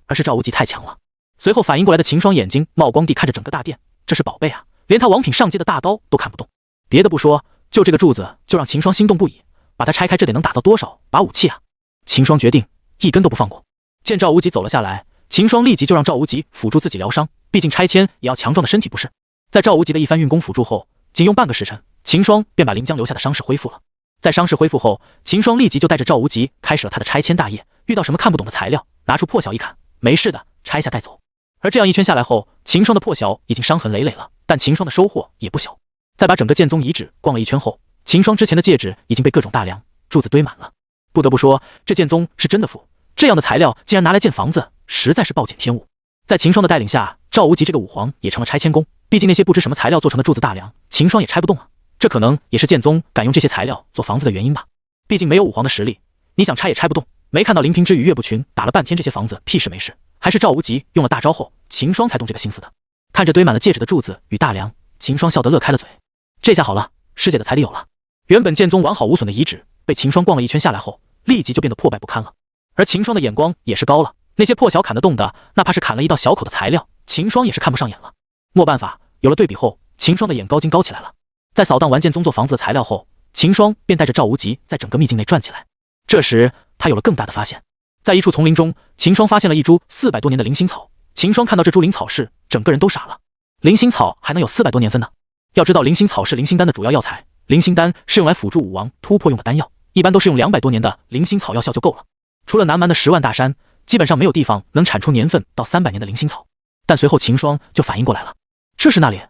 A: 而是赵无极太强了。随后反应过来的秦霜眼睛冒光地看着整个大殿，这是宝贝啊，连他王品上阶的大刀都看不动。别的不说，就这个柱子就让秦霜心动不已，把它拆开，这得能打造多少把武器啊！秦霜决定一根都不放过。见赵无极走了下来，秦霜立即就让赵无极辅助自己疗伤，毕竟拆迁也要强壮的身体不是？在赵无极的一番运功辅助后，仅用半个时辰，秦霜便把临江留下的伤势恢复了。在伤势恢复后，秦霜立即就带着赵无极开始了他的拆迁大业。遇到什么看不懂的材料，拿出破晓一砍，没事的，拆下带走。而这样一圈下来后，秦霜的破晓已经伤痕累累了，但秦霜的收获也不小。在把整个剑宗遗址逛了一圈后，秦霜之前的戒指已经被各种大梁柱子堆满了。不得不说，这剑宗是真的富，这样的材料竟然拿来建房子，实在是暴殄天物。在秦霜的带领下，赵无极这个武皇也成了拆迁工，毕竟那些不知什么材料做成的柱子大梁，秦霜也拆不动啊。这可能也是剑宗敢用这些材料做房子的原因吧。毕竟没有武皇的实力，你想拆也拆不动。没看到林平之与岳不群打了半天这些房子屁事没事，还是赵无极用了大招后，秦霜才动这个心思的。看着堆满了戒指的柱子与大梁，秦霜笑得乐开了嘴。这下好了，师姐的彩礼有了。原本剑宗完好无损的遗址，被秦霜逛了一圈下来后，立即就变得破败不堪了。而秦霜的眼光也是高了，那些破晓砍得动的，哪怕是砍了一道小口的材料，秦霜也是看不上眼了。没办法，有了对比后，秦霜的眼高筋高起来了。在扫荡完剑宗做房子的材料后，秦霜便带着赵无极在整个秘境内转起来。这时他有了更大的发现，在一处丛林中，秦霜发现了一株400多年的灵心草。秦霜看到这株灵草是，整个人都傻了。灵心草还能有400多年分呢？要知道灵心草是灵心丹的主要药材，灵心丹是用来辅助武王突破用的丹药，一般都是用200多年的灵心草药效就够了。除了南蛮的10万大山，基本上没有地方能产出年份到300年的灵心草。但随后秦霜就反应过来了，这是那里？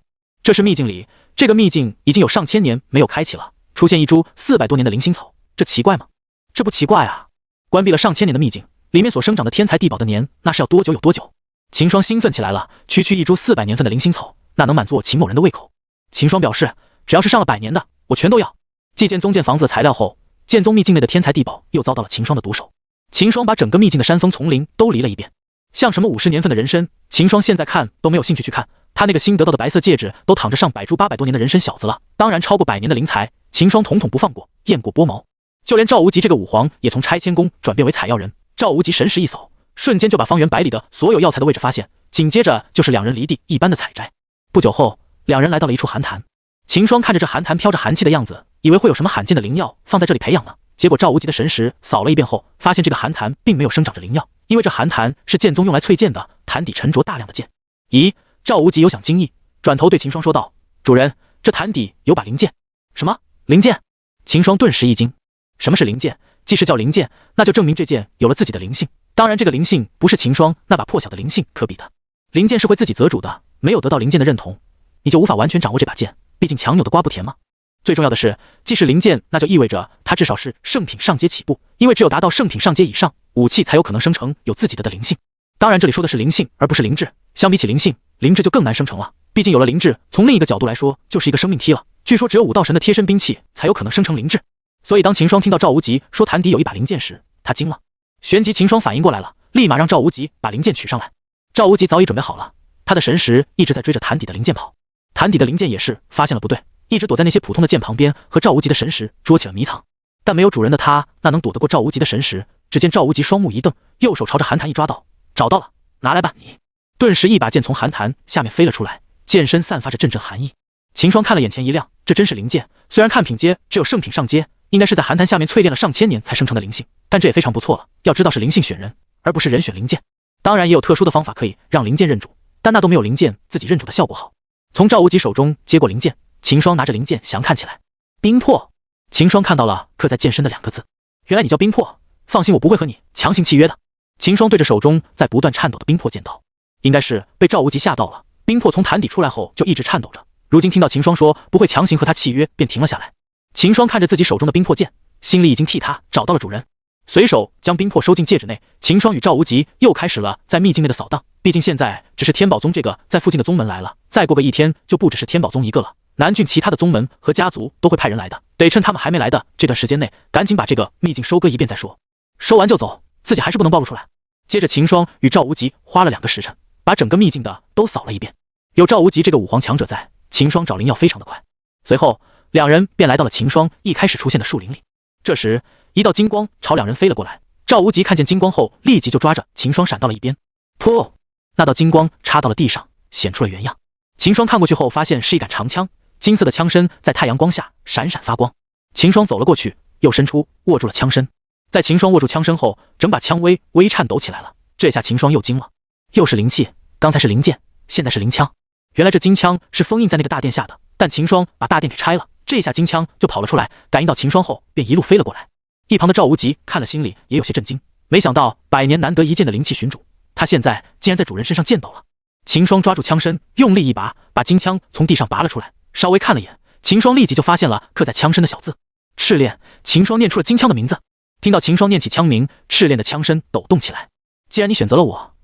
A: 这是秘境里，这个秘境已经有上千年没有开启了，出现一株400多年的灵心草，这奇怪吗？这不奇怪啊。关闭了上千年的秘境，里面所生长的天才地宝的年，那是要多久有多久。秦霜兴奋起来了，区区一株400年份的灵心草，那能满足秦某人的胃口。秦霜表示，只要是上了100年的，我全都要。继建宗建房子的材料后，剑宗秘境内的天才地宝又遭到了秦霜的毒手。秦霜把整个秘境的山峰丛林都离了一遍，像什么50年份的人参，秦霜现在看都没有兴趣去看。他那个新得到的白色戒指都躺着上百株800多年的人参小子了，当然超过100年的灵材，秦霜统统不放过，雁过拨毛。就连赵无极这个武皇也从拆迁工转变为采药人。赵无极神识一扫，瞬间就把方圆百里的所有药材的位置发现，紧接着就是两人离地一般的采摘。不久后，两人来到了一处寒潭。秦霜看着这寒潭飘着寒气的样子，以为会有什么罕见的灵药放在这里培养呢。结果赵无极的神识扫了一遍后，发现这个寒潭并没有生长着灵药，因为这寒潭是剑宗用来淬剑的，潭底沉着大量的剑。咦，赵无极有想惊异，转头对秦霜说道：“主人，这潭底有把灵剑。”什么灵剑？秦霜顿时一惊。什么是灵剑？既是叫灵剑，那就证明这剑有了自己的灵性。当然，这个灵性不是秦霜那把破晓的灵性可比的。灵剑是会自己择主的，没有得到灵剑的认同，你就无法完全掌握这把剑。毕竟强扭的瓜不甜嘛。最重要的是，既是灵剑，那就意味着它至少是圣品上阶起步，因为只有达到圣品上阶以上，武器才有可能生成有自己的灵性。当然，这里说的是灵性，而不是灵智。相比起灵性，灵智就更难生成了。毕竟有了灵智，从另一个角度来说，就是一个生命梯了。据说只有武道神的贴身兵器才有可能生成灵智。所以当秦霜听到赵无极说潭底有一把灵剑时，他惊了。旋即秦霜反应过来了，立马让赵无极把灵剑取上来。赵无极早已准备好了，他的神识一直在追着潭底的灵剑跑。潭底的灵剑也是发现了不对，一直躲在那些普通的剑旁边，和赵无极的神识捉起了迷藏。但没有主人的他，那能躲得过赵无极的神识？只见赵无极双目一瞪，右手朝着寒潭一抓道：“找到了，拿来吧你！”顿时一把剑从寒潭下面飞了出来，剑身散发着阵阵寒意。秦霜看了眼前一亮，这真是灵剑，虽然看品阶只有圣品上阶，应该是在寒潭下面淬炼了上千年才生成的灵性，但这也非常不错了。要知道是灵性选人，而不是人选灵剑。当然也有特殊的方法可以让灵剑认主，但那都没有灵剑自己认主的效果好。从赵无极手中接过灵剑，秦霜拿着灵剑详看起来。冰魄。秦霜看到了刻在剑身的2个字，原来你叫冰魄，放心，我不会和你强行契约的。秦霜对着手中在不断颤抖的冰魄剑道，应该是被赵无极吓到了。冰魄从潭底出来后就一直颤抖着，如今听到秦霜说不会强行和他契约，便停了下来。秦霜看着自己手中的冰魄剑，心里已经替他找到了主人，随手将冰魄收进戒指内。秦霜与赵无极又开始了在秘境内的扫荡，毕竟现在只是天宝宗这个在附近的宗门来了，再过个1天就不只是天宝宗一个了，南郡其他的宗门和家族都会派人来的，得趁他们还没来的这段时间内，赶紧把这个秘境收割一遍再说。收完就走，自己还是不能暴露出来。接着秦霜与赵无极花了2个时辰，把整个秘境的都扫了一遍。有赵无极这个武皇强者在，秦霜找灵药非常的快。随后两人便来到了秦霜一开始出现的树林里。这时一道金光朝两人飞了过来，赵无极看见金光后，立即就抓着秦霜闪到了一边。噗！那道金光插到了地上，显出了原样。秦霜看过去后，发现是一杆长枪，金色的枪身在太阳光下闪闪发光。秦霜走了过去，又伸出握住了枪身。在秦霜握住枪身后，整把枪微微颤抖起来了。这下秦霜又惊了，又是灵气，刚才是灵剑，现在是灵枪。原来这金枪是封印在那个大殿下的，但秦霜把大殿给拆了，这下金枪就跑了出来，感应到秦霜后便一路飞了过来。一旁的赵无极看了心里也有些震惊，没想到100年难得一见的灵气寻主，他现在竟然在主人身上见到了。秦霜抓住枪身，用力一拔，把金枪从地上拔了出来。稍微看了眼，秦霜立即就发现了刻在枪身的小字赤练。秦霜念出了金枪的名字。听到秦霜念起枪名，赤练的枪身抖动起来。既然你选择了我，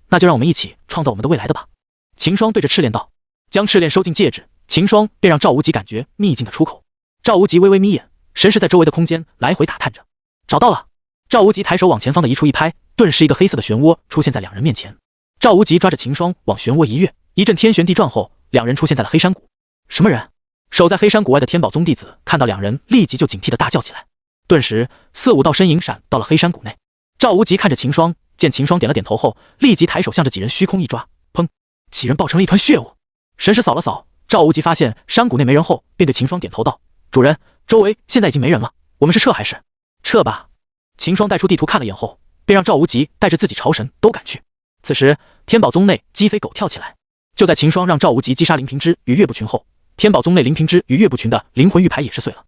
A: 那就让我们一起创造我们的未来的吧。秦霜对着赤练道。将赤练收进戒指，秦霜便让赵无极感觉秘境的出口。赵无极微微眯眼，神识在周围的空间来回打探着。找到了。赵无极抬手往前方的一处一拍，顿时一个黑色的漩涡出现在两人面前。赵无极抓着秦霜往漩涡一跃，一阵天旋地转后，两人出现在了黑山谷。什么人？守在黑山谷外的天宝宗弟子看到两人，立即就警惕地大叫起来。顿时4-5道身影闪到了黑山谷内。赵无极看着秦霜，见秦霜点了点头后，立即抬手向着几人虚空一抓，砰！几人爆成了一团血雾。神识扫了扫，赵无极发现山谷内没人后，便对秦霜点头道：“主人，周围现在已经没人了，我们是撤还是？”“撤吧。”秦霜带出地图看了眼后，便让赵无极带着自己朝神都赶去。此时天宝宗内鸡飞狗跳起来。就在秦霜让赵无极击杀林平之与岳不群后，天宝宗内林平之与岳不群的灵魂玉牌也是碎了。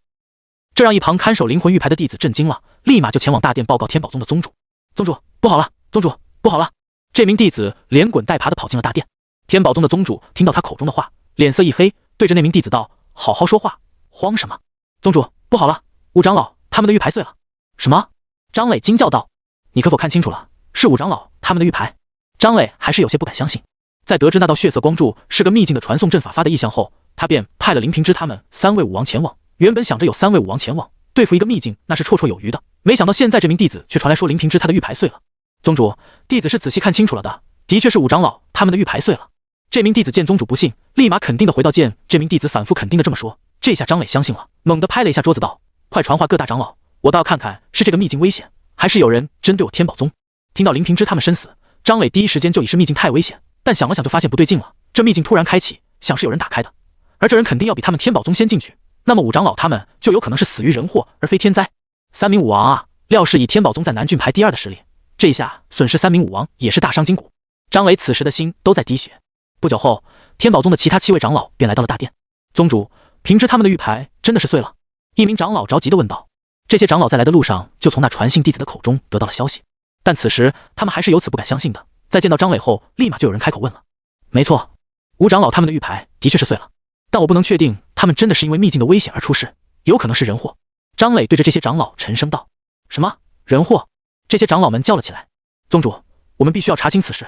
A: 这让一旁看守灵魂玉牌的弟子震惊了，立马就前往大殿报告天宝宗的宗主。宗主，不好了！宗主，不好了！这名弟子连滚带爬的跑进了大殿。天宝宗的宗主听到他口中的话，脸色一黑，对着那名弟子道：“好好说话，慌什么？”宗主，不好了！吴长老他们的玉牌碎了。什么？张磊惊叫道。你可否看清楚了，是五长老他们的玉牌？张磊还是有些不敢相信。在得知那道血色光柱是个秘境的传送阵法发的意象后，他便派了林平之他们3位武王前往。原本想着有3位武王前往对付一个秘境，那是绰绰有余的。没想到现在这名弟子却传来说林平之他的玉牌碎了。宗主，弟子是仔细看清楚了的，的确是五长老他们的玉牌碎了。这名弟子见宗主不信，立马肯定的回道见这名弟子反复肯定的这么说。这下张磊相信了，猛地拍了一下桌子道：快传话各大长老，我倒要看看是这个秘境危险，还是有人针对我天宝宗。听到林平之他们身死，张磊第一时间就以是秘境太危险，但想了想就发现不对劲了。这秘境突然开启，想是有人打开的，而这人肯定要比他们天宝宗先进去，那么五长老他们就有可能是死于人祸而非天灾。3名武王啊，料是以天宝宗在南郡排第2的实力，这一下损失3名武王也是大伤筋骨。张磊此时的心都在滴血。不久后，天宝宗的其他7位长老便来到了大殿。宗主，平之他们的玉牌真的是碎了？一名长老着急地问道。这些长老在来的路上就从那传信弟子的口中得到了消息，但此时他们还是由此不敢相信的。在见到张磊后，立马就有人开口问了。没错，五长老他们的玉牌的确是碎了，但我不能确定他们真的是因为秘境的危险而出事，有可能是人祸。张磊对着这些长老沉声道。什么人祸？这些长老们叫了起来。宗主，我们必须要查清此事，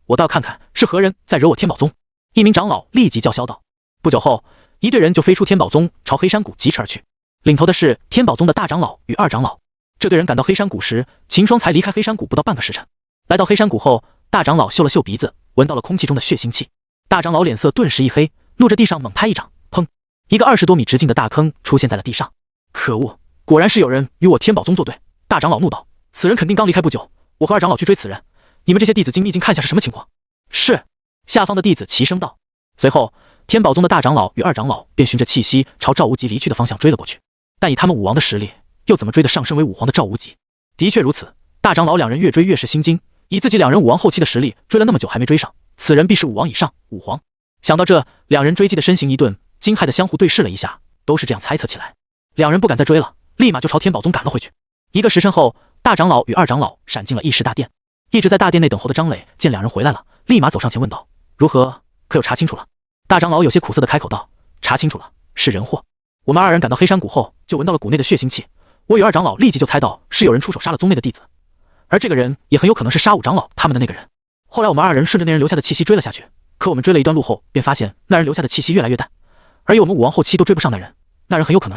A: 我倒要看看是何人在惹我天宝宗。一名长老立即叫嚣道。不久后，一队人就飞出天宝宗，朝黑山谷疾驰而去，领头的是天宝宗的大长老与2长老。这队人赶到黑山谷时，秦霜才离开黑山谷不到半个时辰。来到黑山谷后，大长老嗅了嗅鼻子，闻到了空气中的血腥气。大长老脸色顿时一黑，怒着地上猛拍一掌，砰！一个20多米直径的大坑出现在了地上。可恶，果然是有人与我天宝宗作对。大长老怒道：此人肯定刚离开不久，我和2长老去追此人，你们这些弟子进秘境看下是什么情况。是。下方的弟子齐声道。随后，天宝宗的大长老与2长老便循着气息朝赵无极离去的方向追了过去。但以他们武王的实力，又怎么追得上身为武皇的赵无极？的确如此，大长老2人越追越是心惊，以自己2人武王后期的实力，追了那么久还没追上，此人必是武王以上，武皇。想到这，2人追击的身形一顿，惊骇的相互对视了一下，都是这样猜测起来。2人不敢再追了，立马就朝天宝宗赶了回去。1个时辰后，大长老与2长老闪进了议事大殿。一直在大殿内等候的张磊见2人回来了，立马走上前问道：如何？可有查清楚了？大长老有些苦涩的开口道：查清楚了，是人祸。我们2人赶到黑山谷后，就闻到了谷内的血腥气，我与2长老立即就猜到是有人出手杀了宗内的弟子，而这个人也很有可能是杀5长老他们的那个人。后来我们2人顺着那人留下的气息追了下去，可我们追了一段路后，便发现那人留下的气息越来越淡，而以我们武王后期都追不上那人，那人很有可能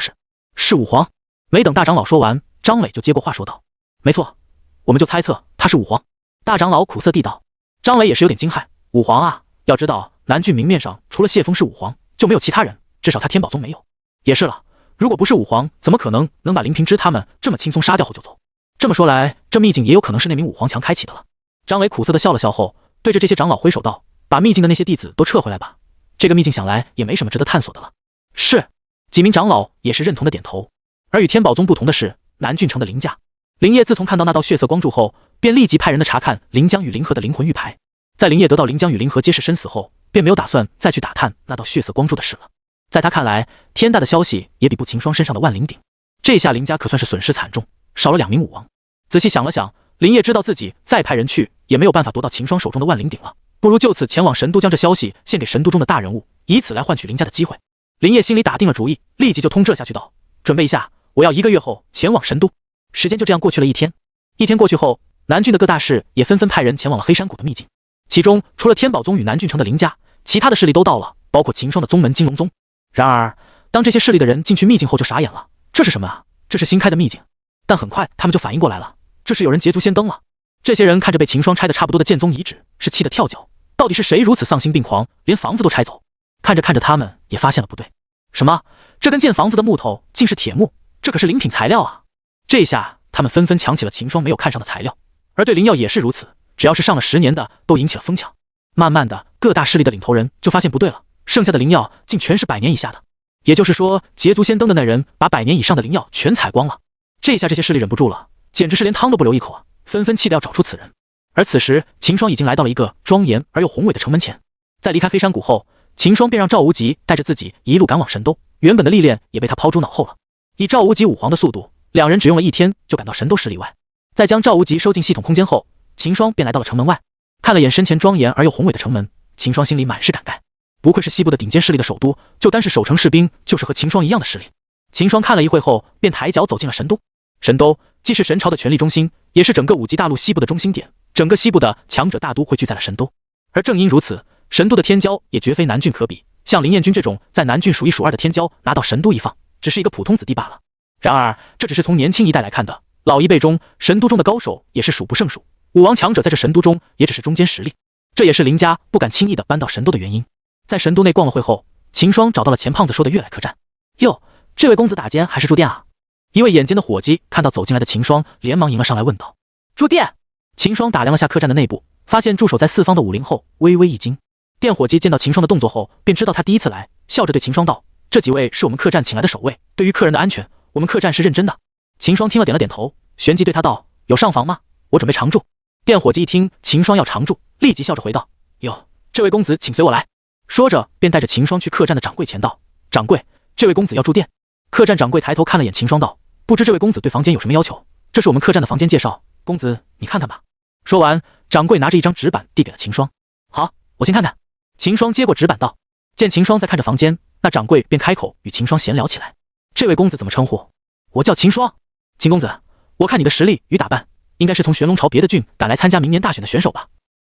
A: 是武皇。没等大长老说完，张磊就接过话说道：没错，我们就猜测他是武皇。大长老苦涩地道。张磊也是有点惊骇，武皇啊，要知道南郡明面上除了谢峰是武皇，就没有其他人，至少他天宝宗没有。也是了，如果不是武皇，怎么可能把林平之他们这么轻松杀掉后就走？这么说来，这秘境也有可能是那名武皇强开启的了。张磊苦涩地笑了笑后，对着这些长老挥手道：把秘境的那些弟子都撤回来吧，这个秘境想来也没什么值得探索的了。是。几名长老也是认同的点头。而与天宝宗不同的是，南郡城的林家。林业自从看到那道血色光柱后，便立即派人的查看临江与林河的灵魂玉牌。在林业得到临江与林河皆是身死后，便没有打算再去打探那道血色光柱的事了。在他看来，天大的消息也比不秦霜身上的万灵鼎。这下林家可算是损失惨重，少了2名武王。仔细想了想，林业知道自己再派人去也没有办法夺到秦霜手中的万灵鼎了，不如就此前往神都，将这消息献给神都中的大人物，以此来换取林家的机会。林业心里打定了主意，立即就通知了下去道：准备一下，我要1个月后前往神都。时间就这样过去了1天。1天过去后，南郡的各大氏也纷纷派人前往了黑山谷的秘境。其中除了天宝宗与南郡城的林家，其他的势力都到了，包括秦霜的宗门金龙宗。然而当这些势力的人进去秘境后就傻眼了，这是什么啊？这是新开的秘境。但很快他们就反应过来了，这是有人捷足先登了。这些人看着被秦霜拆的差不多的剑宗遗址，是气得跳脚。到底是谁如此丧心病狂，连房子都拆走？看着看着，他们也发现了不对。什么？这根建房子的木头竟是铁木，这可是灵品材料啊！这下他们纷纷抢起了秦霜没有看上的材料，而对灵药也是如此，只要是上了10年的都引起了疯抢。慢慢的，各大势力的领头人就发现不对了，剩下的灵药竟全是100年以下的，也就是说捷足先登的那人把100年以上的灵药全采光了。这下这些势力忍不住了，简直是连汤都不留一口啊，纷纷气得要找出此人。而此时秦霜已经来到了一个庄严而又宏伟的城门前。在离开黑山谷后，秦霜便让赵无极带着自己一路赶往神都，原本的历练也被他抛诸脑后了。以赵无极武皇的速度，2人只用了1天就赶到神都10里外。在将赵无极收进系统空间后，秦霜便来到了城门外，看了眼身前庄严而又宏伟的城门，秦霜心里满是感慨，不愧是西部的顶尖势力的首都，就单是守城士兵就是和秦霜一样的实力。秦霜看了一会后，便抬脚走进了神都。神都既是神朝的权力中心，也是整个五极大陆西部的中心点，整个西部的强者大都汇聚在了神都。而正因如此，神都的天骄也绝非南郡可比。像林彦君这种在南郡数一数二的天骄，拿到神都一放，只是一个普通子弟罢了。然而，这只是从年轻一代来看的，老一辈中，神都中的高手也是数不胜数。武王强者在这神都中也只是中坚实力，这也是林家不敢轻易的搬到神都的原因。在神都内逛了会后，秦霜找到了钱胖子说的悦来客栈。哟，这位公子打尖还是住店啊？一位眼尖的伙计看到走进来的秦霜，连忙迎了上来问道。住店。秦霜打量了下客栈的内部，发现驻守在四方的武林后微微一惊。店伙计见到秦霜的动作后，便知道他第一次来，笑着对秦霜道：这几位是我们客栈请来的守卫，对于客人的安全，我们客栈是认真的。秦霜听了点了点头，旋即对他道：有上房吗？我准备常住。店伙计一听秦霜要常住，立即笑着回道：哟，这位公子请随我来。说着便带着秦霜去客栈的掌柜前道：掌柜，这位公子要住店。客栈掌柜抬头看了眼秦霜道：不知这位公子对房间有什么要求？这是我们客栈的房间介绍，公子你看看吧。说完，掌柜拿着一张纸板递给了秦霜。好，我先看看。秦霜接过纸板道。见秦霜在看着房间，那掌柜便开口与秦霜闲聊起来。这位公子怎么称呼？我叫秦霜。秦公子，我看你的实力与打扮，应该是从玄龙朝别的郡赶来参加明年大选的选手吧？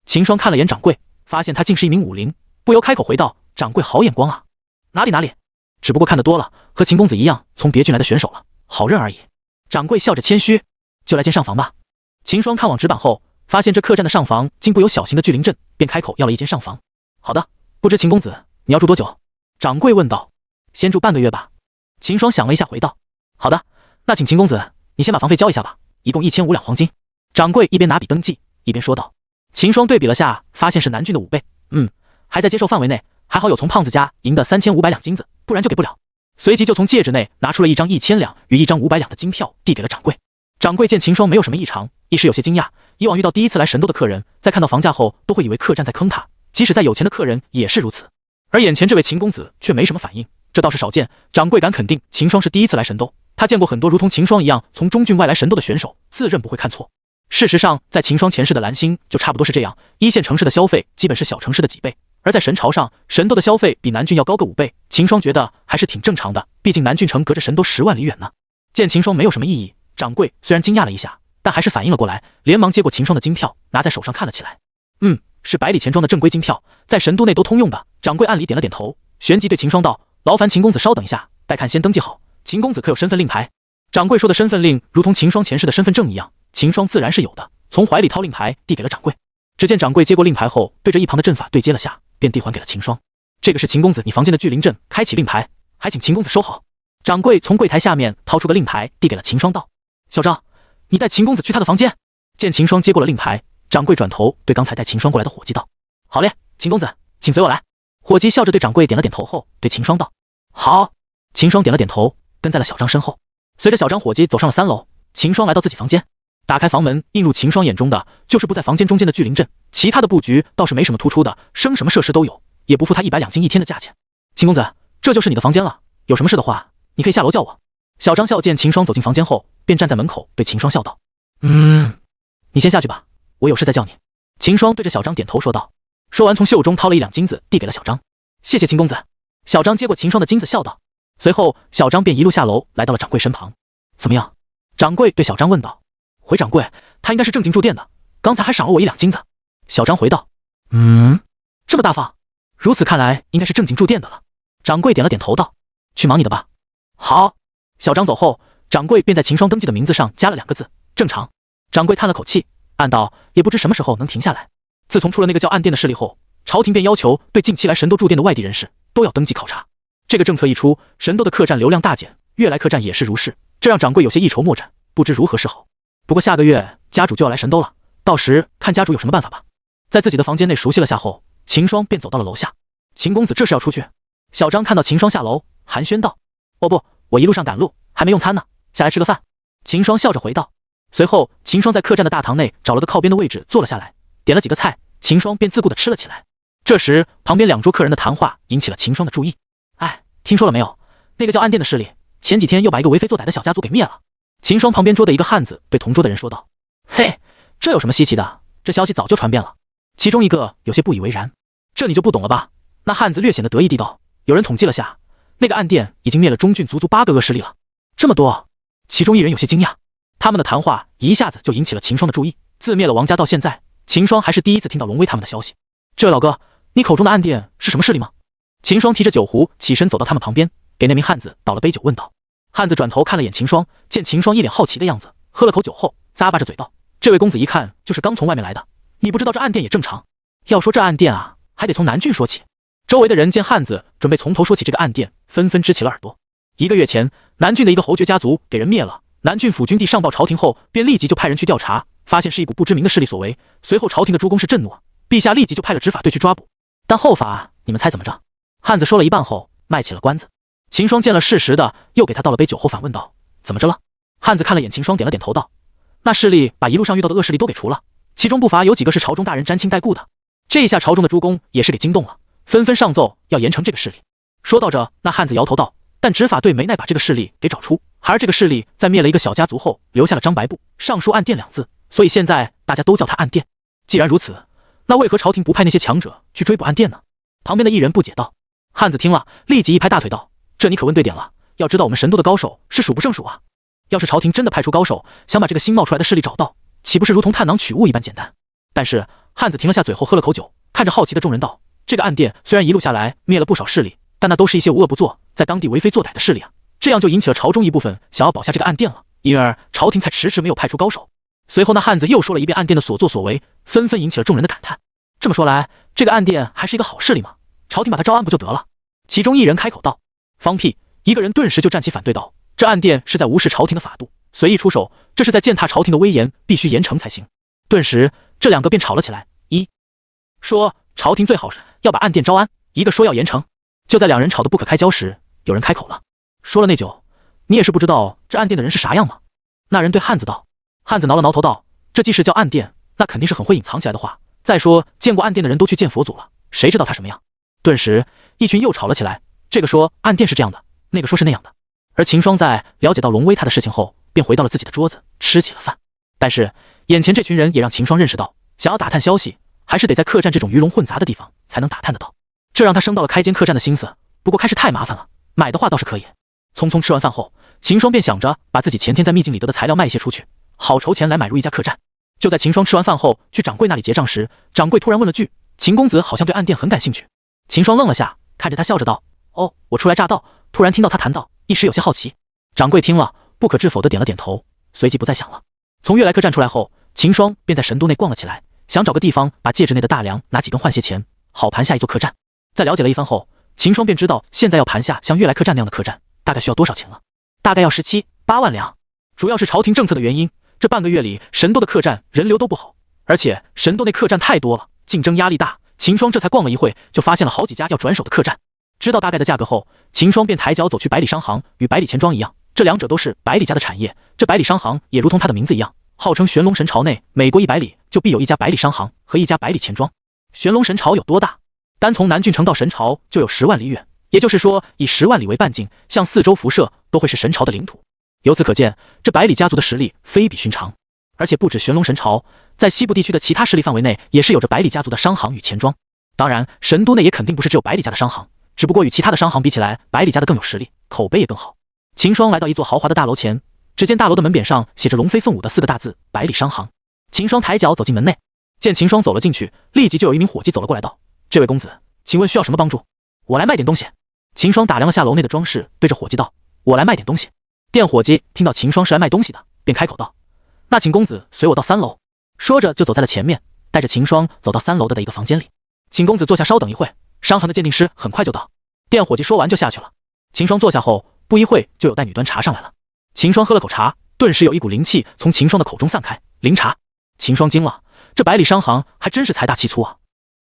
A: 秦霜看了眼掌柜，发现他竟是一名武林，不由开口回道：掌柜好眼光啊。哪里，只不过看得多了，和秦公子一样从别郡来的选手了，好认而已。掌柜笑着谦虚：就来间上房吧。秦霜看往纸板后，发现这客栈的上房竟布有小型的聚灵阵，便开口要了一间上房。好的，不知秦公子你要住多久？掌柜问道。先住半个月吧。秦霜想了一下回道。好的，那请秦公子你先把房费交一下吧，一共1500两黄金。掌柜一边拿笔登记，一边说道。秦霜对比了下，发现是南郡的5倍，还在接受范围内，还好有从胖子家赢的3500两金子，不然就给不了。随即就从戒指内拿出了一张1000两与一张500两的金票，递给了掌柜。掌柜见秦霜没有什么异常，一时有些惊讶，以往遇到第一次来神都的客人，在看到房价后都会以为客栈在坑他，即使再有钱的客人也是如此。而眼前这位秦公子却没什么反应，这倒是少见。掌柜敢肯定秦霜是第一次来神都，他见过很多如同秦霜一样从中郡外来神都的选手，自认不会看错。事实上，在秦霜前世的蓝星就差不多是这样，一线城市的消费基本是小城市的几倍，而在神朝上，神都的消费比南郡要高个5倍。秦霜觉得还是挺正常的，毕竟南郡城隔着神都10万里远呢。见秦霜没有什么异议，掌柜虽然惊讶了一下，但还是反应了过来，连忙接过秦霜的金票，拿在手上看了起来。是百里钱庄的正规金票，在神都内都通用的。掌柜按理点了点头，旋即对秦霜道：劳烦秦公子稍等一下，待看先登记好。秦公子可有身份令牌？掌柜说的身份令如同秦霜前世的身份证一样，秦霜自然是有的，从怀里掏令牌递给了掌柜。只见掌柜接过令牌后，对着一旁的阵法对接了下，便递还给了秦霜。这个是秦公子你房间的聚灵阵，开启令牌，还请秦公子收好。掌柜从柜台下面掏出个令牌递给了秦霜道：小张，你带秦公子去他的房间。见秦霜接过了令牌，掌柜转头对刚才带秦霜过来的伙计道：好嘞，秦公子请随我来。伙计笑着对掌柜点了点头后，对秦霜道：好。秦霜点了点头，跟在了小张身后。随着小张伙计走上了3楼，秦霜来到自己房间，打开房门，映入秦霜眼中的就是布在房间中间的聚灵阵，其他的布局倒是没什么突出的，生什么设施都有，也不负他100两金一天的价钱。秦公子，这就是你的房间了，有什么事的话，你可以下楼叫我。小张笑见秦霜走进房间后，便站在门口对秦霜笑道：你先下去吧，我有事再叫你。秦霜对着小张点头说道。说完从袖中掏了1两金子递给了小张。谢谢秦公子。小张接过秦霜的金子笑道。随后小张便一路下楼来到了掌柜身旁。怎么样？掌柜对小张问道。回掌柜，他应该是正经住店的，刚才还赏了我1两金子。小张回道。这么大方，如此看来应该是正经住店的了。掌柜点了点头道。去忙你的吧。好。小张走后，掌柜便在秦霜登记的名字上加了2个字：正常。掌柜叹了口气，暗道也不知什么时候能停下来。自从出了那个叫暗店的势力后，朝廷便要求对近期来神都驻店的外地人士都要登记考察。这个政策一出，神都的客栈流量大减，悦来客栈也是如是，这让掌柜有些一筹莫展，不知如何是好。不过下个月家主就要来神都了，到时看家主有什么办法吧。在自己的房间内熟悉了下后，秦霜便走到了楼下。秦公子这是要出去？小张看到秦霜下楼，寒暄道：哦不，我一路上赶路，还没用餐呢，下来吃个饭。秦霜笑着回道。随后秦霜在客栈的大堂内找了个靠边的位置坐了下来，点了几个菜，秦霜便自顾地吃了起来。这时旁边2桌客人的谈话引起了秦霜的注意。听说了没有？那个叫暗店的势力前几天又把一个为非作歹的小家族给灭了。秦霜旁边桌的一个汉子对同桌的人说道。嘿，这有什么稀奇的？这消息早就传遍了。其中一个有些不以为然。这你就不懂了吧？那汉子略显得得意地道。有人统计了下，那个暗店已经灭了中郡足足8个恶势力了。这么多？其中一人有些惊讶。他们的谈话一下子就引起了秦霜的注意。自灭了王家到现在，秦霜还是第一次听到龙威他们的消息。这位老哥，你口中的暗殿是什么势力吗？秦霜提着酒壶起身走到他们旁边，给那名汉子倒了杯酒，问道。汉子转头看了眼秦霜，见秦霜一脸好奇的样子，喝了口酒后咂巴着嘴道：“这位公子一看就是刚从外面来的，你不知道这暗殿也正常。要说这暗殿啊，还得从南郡说起。”周围的人见汉子准备从头说起这个暗殿，纷纷支起了耳朵。1个月前，南郡的一个侯爵家族给人灭了，南郡府君帝上报朝廷后，便立即就派人去调查，发现是一股不知名的势力所为。随后朝廷的诸公是震怒，陛下立即就派了执法队去抓捕。但后法你们猜怎么着？汉子说了一半后，卖起了关子。秦霜见了事实的，又给他倒了杯酒后反问道：“怎么着了？”汉子看了眼秦霜，点了点头道：“那势力把一路上遇到的恶势力都给除了，其中不乏有几个是朝中大人沾亲带故的。这一下朝中的诸公也是给惊动了，纷纷上奏要严惩这个势力。”说到这，那汉子摇头道：“但执法队没奈把这个势力给找出，而这个势力在灭了一个小家族后，留下了张白布，上书暗殿2字，所以现在大家都叫他暗殿。既然如此，那为何朝廷不派那些强者去追捕暗殿呢？”旁边的一人不解道。汉子听了，立即一拍大腿道：“这你可问对点了，要知道我们神都的高手是数不胜数啊！要是朝廷真的派出高手，想把这个新冒出来的势力找到，岂不是如同探囊取物一般简单？”但是汉子停了下嘴后，喝了口酒，看着好奇的众人道：“这个暗殿虽然一路下来灭了不少势力，但那都是一些无恶不作，在当地为非作歹的势力啊！这样就引起了朝中一部分想要保下这个暗殿了，因而朝廷才迟迟没有派出高手。”随后那汉子又说了一遍暗殿的所作所为，纷纷引起了众人的感叹。这么说来，这个暗殿还是一个好势力吗？朝廷把他招安不就得了？其中一人开口道：“放屁！”一个人顿时就站起反对道：“这暗殿是在无视朝廷的法度，随意出手，这是在践踏朝廷的威严，必须严惩才行。”顿时这2个便吵了起来，一说朝廷最好是要把暗殿招安，一个说要严惩。就在2人吵得不可开交时，有人开口了，说了那酒，你也是不知道这暗殿的人是啥样吗？那人对汉子道。汉子挠了挠头道：“这既是叫暗殿，那肯定是很会隐藏起来的话。再说见过暗殿的人都去见佛祖了，谁知道他什么样？”顿时一群又吵了起来，这个说暗殿是这样的，那个说是那样的。而秦霜在了解到龙威他的事情后，便回到了自己的桌子吃起了饭。但是眼前这群人也让秦霜认识到，想要打探消息，还是得在客栈这种鱼龙混杂的地方才能打探得到。这让他生到了开间客栈的心思，不过开市太麻烦了，买的话倒是可以。匆匆吃完饭后，秦霜便想着把自己前天在秘境里得的材料卖些出去，好筹钱来买入一家客栈。就在秦霜吃完饭后去掌柜那里结账时，掌柜突然问了句：“秦公子好像对暗殿很感兴趣。”秦霜愣了下，看着他笑着道：“哦，我初来乍到，突然听到他谈到，一时有些好奇。”掌柜听了，不可置否地点了点头，随即不再想了。从悦来客栈出来后，秦霜便在神都内逛了起来，想找个地方把戒指内的大梁拿几根换些钱，好盘下一座客栈。在了解了一番后，秦霜便知道现在要盘下像悦来客栈那样的客栈，大概需要多少钱了，大概要17、8万两。主要是朝廷政策的原因，这半个月里神都的客栈人流都不好，而且神都内客栈太多了，竞争压力大。秦霜这才逛了一会，就发现了好几家要转手的客栈。知道大概的价格后，秦霜便抬脚走去百里商行与百里钱庄一样，这2者都是百里家的产业。这百里商行也如同它的名字一样，号称玄龙神朝内每过100里就必有一家百里商行和一家百里钱庄。玄龙神朝有多大？单从南郡城到神朝就有10万里远，也就是说以10万里为半径，向4周辐射都会是神朝的领土。由此可见，这百里家族的实力非比寻常。而且不止玄龙神朝，在西部地区的其他势力范围内也是有着百里家族的商行与钱庄。当然神都内也肯定不是只有百里家的商行，只不过与其他的商行比起来，百里家的更有实力，口碑也更好。秦霜来到一座豪华的大楼前，只见大楼的门匾上写着龙飞凤舞的4个大字：百里商行。秦霜抬脚走进门内，见秦霜走了进去，立即就有一名伙计走了过来道：“这位公子，请问需要什么帮助？我来卖点东西。”秦霜打量了下楼内的装饰，对着伙计道：“我来卖点东西。”店伙计听到秦霜是来卖东西的，便开口道：“那请公子随我到3楼。”说着就走在了前面，带着秦霜走到3楼的一个房间里。“请公子坐下稍等一会，商行的鉴定师很快就到。”店伙计说完就下去了。秦霜坐下后，不一会就有带女端茶上来了。秦霜喝了口茶，顿时有一股灵气从秦霜的口中散开。灵茶！秦霜惊了，这百里商行还真是财大气粗啊！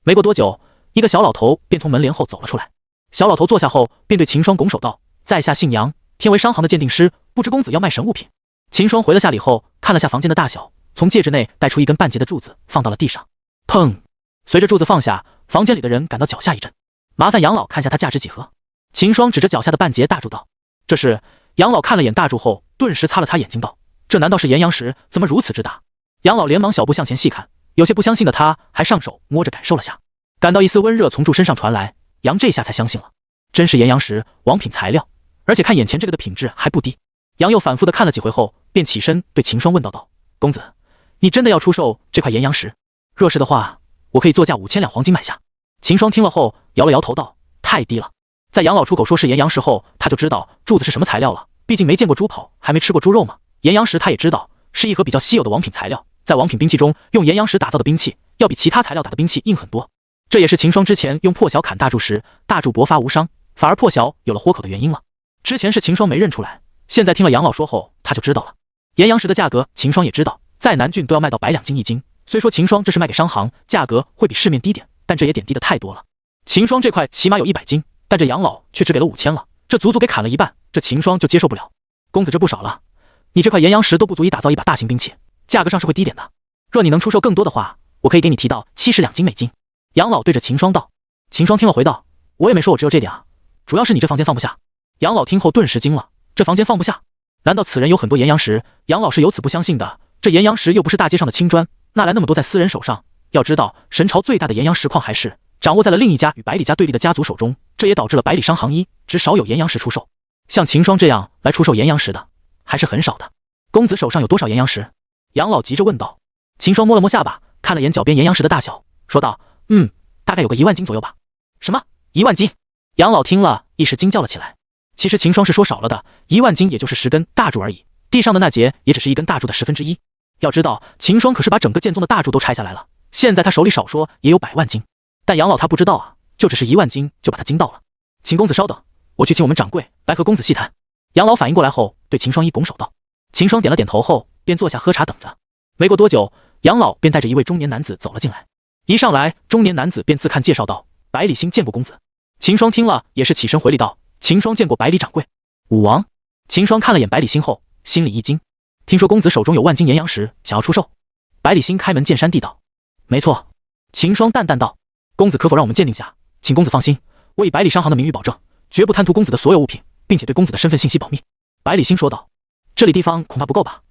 A: 没过多久，一个小老头便从门帘后走了出来。小老头坐下后，便对秦霜拱手道：“在下姓杨，天为商行的鉴定师，不知公子要卖神物品？”秦霜回了下礼后，看了下房间的大小，从戒指内带出一根半截的柱子，放到了地上。砰！随着柱子放下，房间里的人感到脚下一震。麻烦杨老看下它价值几何？秦霜指着脚下的半截大柱道。这时杨老看了眼大柱后，顿时擦了擦眼睛道：“这难道是岩阳石？怎么如此之大？”杨老连忙小步向前细看，有些不相信的他，还上手摸着感受了下，感到一丝温热从柱身上传来，杨这下才相信了，真是岩阳石，王品材料，而且看眼前这个的品质还不低。杨又反复的看了几回后，便起身对秦霜问道：“公子，你真的要出售这块岩阳石？若是的话，我可以作价5000两黄金买下。”秦霜听了后摇了摇头道：“太低了。”在杨老出口说是岩阳石后，他就知道柱子是什么材料了。毕竟没见过猪跑，还没吃过猪肉嘛。岩阳石他也知道是一盒比较稀有的王品材料，在王品兵器中，用岩阳石打造的兵器要比其他材料打的兵器硬很多。这也是秦霜之前用破晓砍大柱时，大柱勃发无伤，反而破晓有了豁口的原因了。之前是秦霜没认出来，现在听了杨老说后，他就知道了。岩阳石的价格，秦霜也知道，在南郡都要卖到100两金一斤。虽说秦霜这是卖给商行，价格会比市面低点，但这也点低的太多了。秦霜这块起码有100斤，但这杨老却只给了5000了，这足足给砍了一半，这秦霜就接受不了。公子这不少了，你这块岩阳石都不足以打造一把大型兵器，价格上是会低点的。若你能出售更多的话，我可以给你提到70两金美金。杨老对着秦霜道。秦霜听了回道：“我也没说我只有这点啊，主要是你这房间放不下。”杨老听后顿时惊了，这房间放不下？难道此人有很多岩阳石？杨老是由此不相信的，这岩阳石又不是大街上的青砖，哪来那么多在私人手上？要知道，神朝最大的岩阳石矿还是掌握在了另一家与百里家对立的家族手中，这也导致了百里商行只少有岩阳石出售。像秦霜这样来出售岩阳石的还是很少的。公子手上有多少岩阳石？杨老急着问道。秦霜摸了摸下巴，看了眼脚边岩阳石的大小，说道：“大概有个1万斤左右吧。”什么1万斤？杨老听了一时惊叫了起来。其实秦霜是说少了的，1万斤也就是10根大柱而已，地上的那节也只是1根大柱的1/10。要知道，秦霜可是把整个剑宗的大柱都拆下来了，现在他手里少说也有100万斤。但杨老他不知道啊，就只是1万斤就把他惊到了。秦公子稍等，我去请我们掌柜来和公子细谈。杨老反应过来后，对秦霜一拱手道。秦霜点了点头后，便坐下喝茶等着。没过多久，杨老便带着一位中年男子走了进来。一上来，中年男子便自看介绍道：“百里星见过公子。”秦霜听了也是起身回礼道：“秦霜见过百里掌柜。”武王。秦霜看了眼百里星后，心里一惊，听说公子手中有万斤岩阳石，想要出售。百里星开门见山地道：“没错。”秦霜淡淡道：“公子可否让我们鉴定下？请公子放心，我以百里商行的名誉保证，绝不贪图公子的所有物品，并且对公子的身份信息保密。”百里星说道：“这里地方恐怕不够吧？”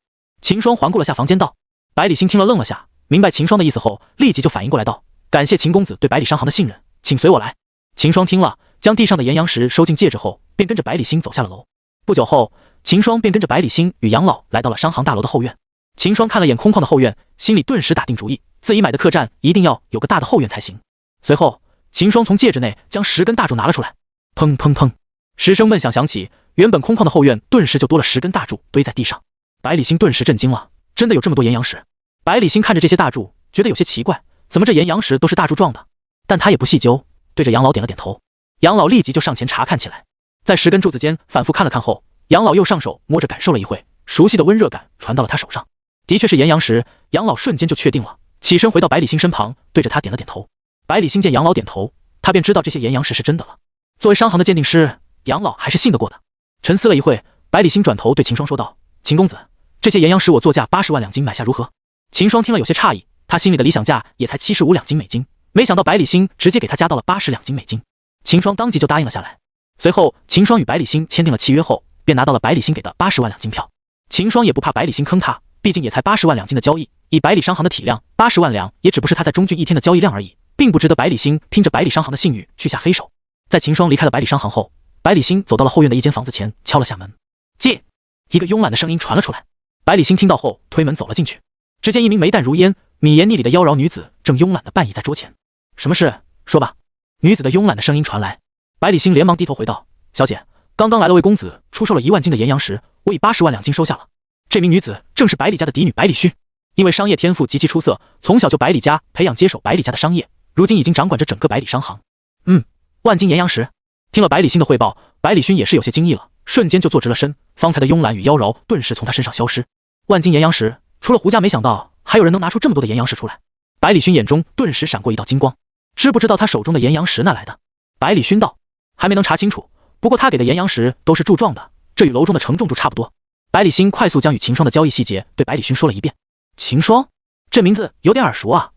A: 秦霜环顾了下房间道。百里星听了愣了下，明白秦霜的意思后，立即就反应过来道：“感谢秦公子对百里商行的信任，请随我来。”秦霜听了，将地上的岩阳石收进戒指后，便跟着百里星走下了楼。不久后，秦霜便跟着百里星与杨老来到了商行大楼的后院。秦霜看了眼空旷的后院，心里顿时打定主意，自己买的客栈一定要有个大的后院才行。随后，秦霜从戒指内将10根大柱拿了出来，砰砰砰，10声闷响响起，原本空旷的后院顿时就多了10根大柱堆在地上。百里星顿时震惊了，真的有这么多岩阳石？百里星看着这些大柱，觉得有些奇怪，怎么这岩阳石都是大柱状的？但他也不细究，对着杨老点了点头。杨老立即就上前查看起来，在10根柱子间反复看了看后，杨老又上手摸着感受了一会，熟悉的温热感传到了他手上，的确是岩阳石。杨老瞬间就确定了，起身回到百里星身旁，对着他点了点头。百里星见杨老点头，他便知道这些岩阳石是真的了。作为商行的鉴定师，杨老还是信得过的。沉思了一会，百里星转头对秦霜说道：“秦公子，这些岩阳石我作价80万两金买下如何？”秦霜听了有些诧异，他心里的理想价也才75两金美金，没想到百里星直接给他加到了80两金美金。秦霜当即就答应了下来。随后，秦霜与百里星签订了契约后，便拿到了百里星给的80万两金票。秦霜也不怕百里星坑他，毕竟也才80万两金的交易，以百里商行的体量，80万两也只不是他在中郡一天的交易量而已，并不值得百里星拼着百里商行的信誉去下黑手。在秦霜离开了百里商行后，百里星走到了后院的一间房子前，敲了下门。进！一个慵懒的声音传了出来。百里星听到后，推门走了进去。只见一名眉淡如烟、米颜腻里的妖娆女子正慵懒地半倚在桌前。什么事？说吧。女子的慵懒的声音传来。百里星连忙低头回道：“小姐，刚刚来了位公子，出售了1万斤的岩阳石，我以80万两金收下了。”这名女子正是百里家的嫡女百里薰，因为商业天赋极其出色，从小就百里家培养接手百里家的商业，如今已经掌管着整个百里商行。万斤岩阳石。听了百里星的汇报，百里薰也是有些惊异了，瞬间就坐直了身，方才的慵懒与妖娆顿时从他身上消失。万斤岩阳石，除了胡家，没想到还有人能拿出这么多的岩阳石出来。百里薰眼中顿时闪过一道金光，知不知道他手中的岩阳石哪来的？百里薰道：“还没能查清楚，不过他给的岩阳石都是柱状的，这与楼中的承重柱差不多。”百里星快速将与秦霜的交易细节对百里薰说了一遍。秦霜，这名字有点耳熟啊。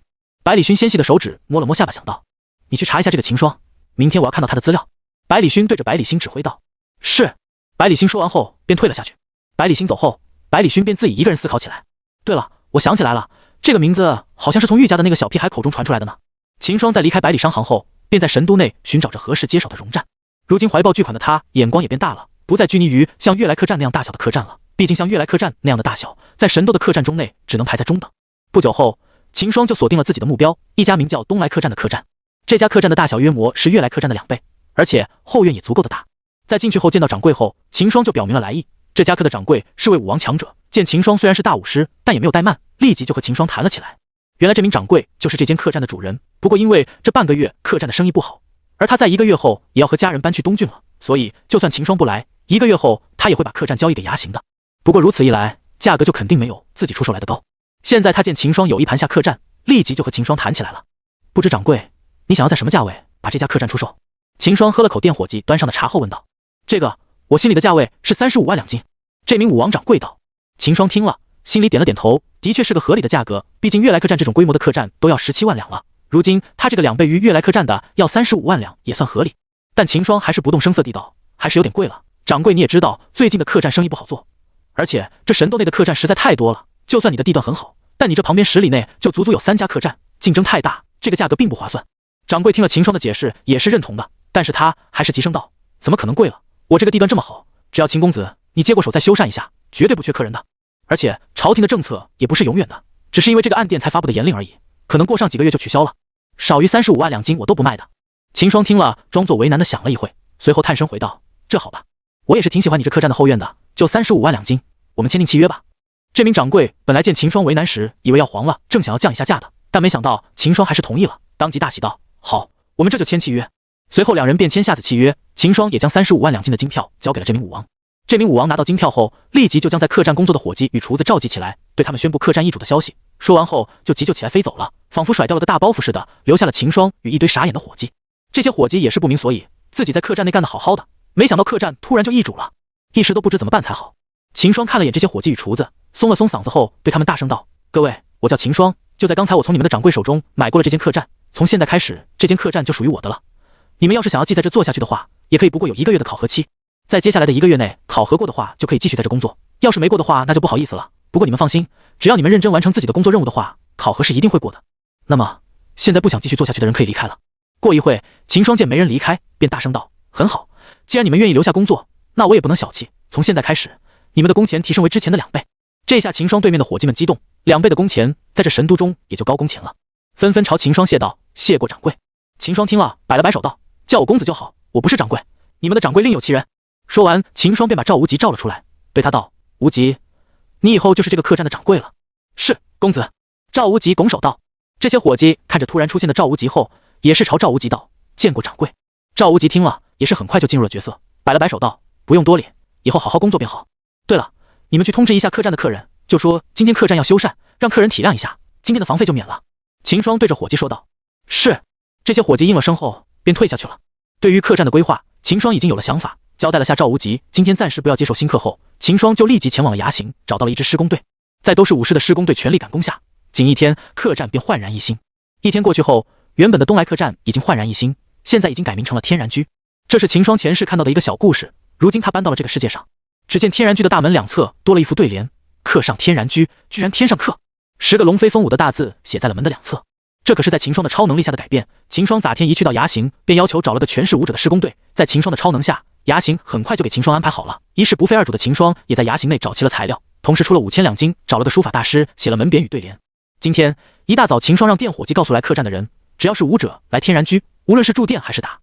A: 百里薰纤细的手指摸了摸下巴，想到：“你去查一下这个秦霜，明天我要看到他的资料。”百里薰对着百里星指挥道：“是。”百里星说完后便退了下去。百里星走后，百里薰便自己一个人思考起来。对了，我想起来了，这个名字好像是从玉家的那个小屁孩口中传出来的呢。秦霜在离开百里商行后，便在神都内寻找着合适接手的戎站。如今怀抱巨款的他，眼光也变大了，不再拘泥于像悦来客栈那样大小的客栈了，毕竟像悦来客栈那样的大小，在神斗的客栈中内只能排在中等。不久后，秦霜就锁定了自己的目标，一家名叫东来客栈的客栈。这家客栈的大小约莫是悦来客栈的2倍，而且后院也足够的大。在进去后见到掌柜后，秦霜就表明了来意。这家客的掌柜是位武王强者，见秦霜虽然是大武师，但也没有怠慢，立即就和秦霜谈了起来。原来这名掌柜就是这间客栈的主人，不过因为这半个月客栈的生意不好，而他在1个月后也要和家人搬去东郡了，所以就算秦霜不来，1个月后他也会把客栈交易给牙行的。不过如此一来，价格就肯定没有自己出手来的高。现在他见秦霜有意盘下客栈，立即就和秦霜谈起来了。不知掌柜，你想要在什么价位把这家客栈出售？秦霜喝了口店伙计端上的茶后问道。这个，我心里的价位是35万2金。这名武王掌柜道。秦霜听了，心里点了点头，的确是个合理的价格，毕竟悦来客栈这种规模的客栈都要17万两了，如今他这个2倍于悦来客栈的要35万两也算合理。但秦霜还是不动声色地道，还是有点贵了。掌柜你也知道，最近的客栈生意不好做，而且这神斗内的客栈实在太多了，就算你的地段很好，但你这旁边10里内就足足有3家客栈，竞争太大，这个价格并不划算。掌柜听了秦霜的解释也是认同的，但是他还是急声道，怎么可能贵了？我这个地段这么好，只要秦公子你接过手再修缮一下，绝对不缺客人的。而且朝廷的政策也不是永远的，只是因为这个暗殿才发布的严令而已，可能过上几个月就取消了。少于35万2金我都不卖的。秦霜听了，装作为难的想了一会，随后叹声回道，这好吧，我也是挺喜欢你这客栈的后院的，就35万2金，我们签订契约吧。这名掌柜本来见秦霜为难时，以为要黄了，正想要降一下价的，但没想到秦霜还是同意了，当即大喜道，好，我们这就签契约。随后2人便签下此契约，秦霜也将35万2金的金票交给了这名武王。这名武王拿到金票后，立即就将在客栈工作的伙计与厨子召集起来，对他们宣布客栈易主的消息。说完后就急救起来飞走了，仿佛甩掉了个大包袱似的，留下了秦霜与一堆傻眼的伙计。这些伙计也是不明所以，自己在客栈内干得好好的，没想到客栈突然就易主了，一时都不知怎么办才好。秦霜看了眼这些伙计与厨子，松了松嗓子后对他们大声道，各位，我叫秦霜，就在刚才我从你们的掌柜手中买过了这间客栈，从现在开始这间客栈就属于我的了。你们要是想要继在这做下去的话，也可以，不过有1个月的考核期，在接下来的1个月内考核过的话就可以继续在这工作，要是没过的话那就不好意思了。不过你们放心，只要你们认真完成自己的工作任务的话，考核是一定会过的。那么现在不想继续做下去的人可以离开了。过一会，秦霜见没人离开，便大声道，很好，既然你们愿意留下工作，那我也不能小气，从现在开始你们的工钱提升为之前的2倍。这下秦霜对面的伙计们激动，2倍的工钱在这神都中也就高工钱了，纷纷朝秦霜谢道，谢过掌柜。秦霜听了摆了摆手道，叫我公子就好，我不是掌柜，你们的掌柜另有其人。说完，秦霜便把赵无极召了出来，对他道，无极，你以后就是这个客栈的掌柜了。是，公子。赵无极拱手道。这些伙计看着突然出现的赵无极后，也是朝赵无极道，见过掌柜。赵无极听了也是很快就进入了角色，摆了摆手道，不用多礼，以后好好工作便好。对了，你们去通知一下客栈的客人，就说今天客栈要修缮，让客人体谅一下，今天的房费就免了。秦霜对着伙计说道。是。这些伙计应了声后便退下去了。对于客栈的规划，秦霜已经有了想法，交代了下赵无极今天暂时不要接受新客后，秦霜就立即前往了衙行，找到了一支施工队。在都是武士的施工队全力赶工下，仅1天客栈便焕然一新。1天过去后，原本的东来客栈已经焕然一新，现在已经改名成了天然居。这是秦霜前世看到的一个小故事，如今他搬到了这个世界上。只见天然居的大门2侧多了一副对联，客上天然居，居然天上客，10个龙飞凤舞的大字写在了门的2侧。这可是在秦霜的超能力下的改变。秦霜咋天一去到衙行，便要求找了个全是武者的施工队。在秦霜的超能下，衙行很快就给秦霜安排好了。一事不费二主的秦霜也在衙行内找齐了材料，同时出了5000两金，找了个书法大师写了门匾与对联。今天一大早，秦霜让店伙计告诉来客栈的人，只要是武者来天然居，无论是住店还是打，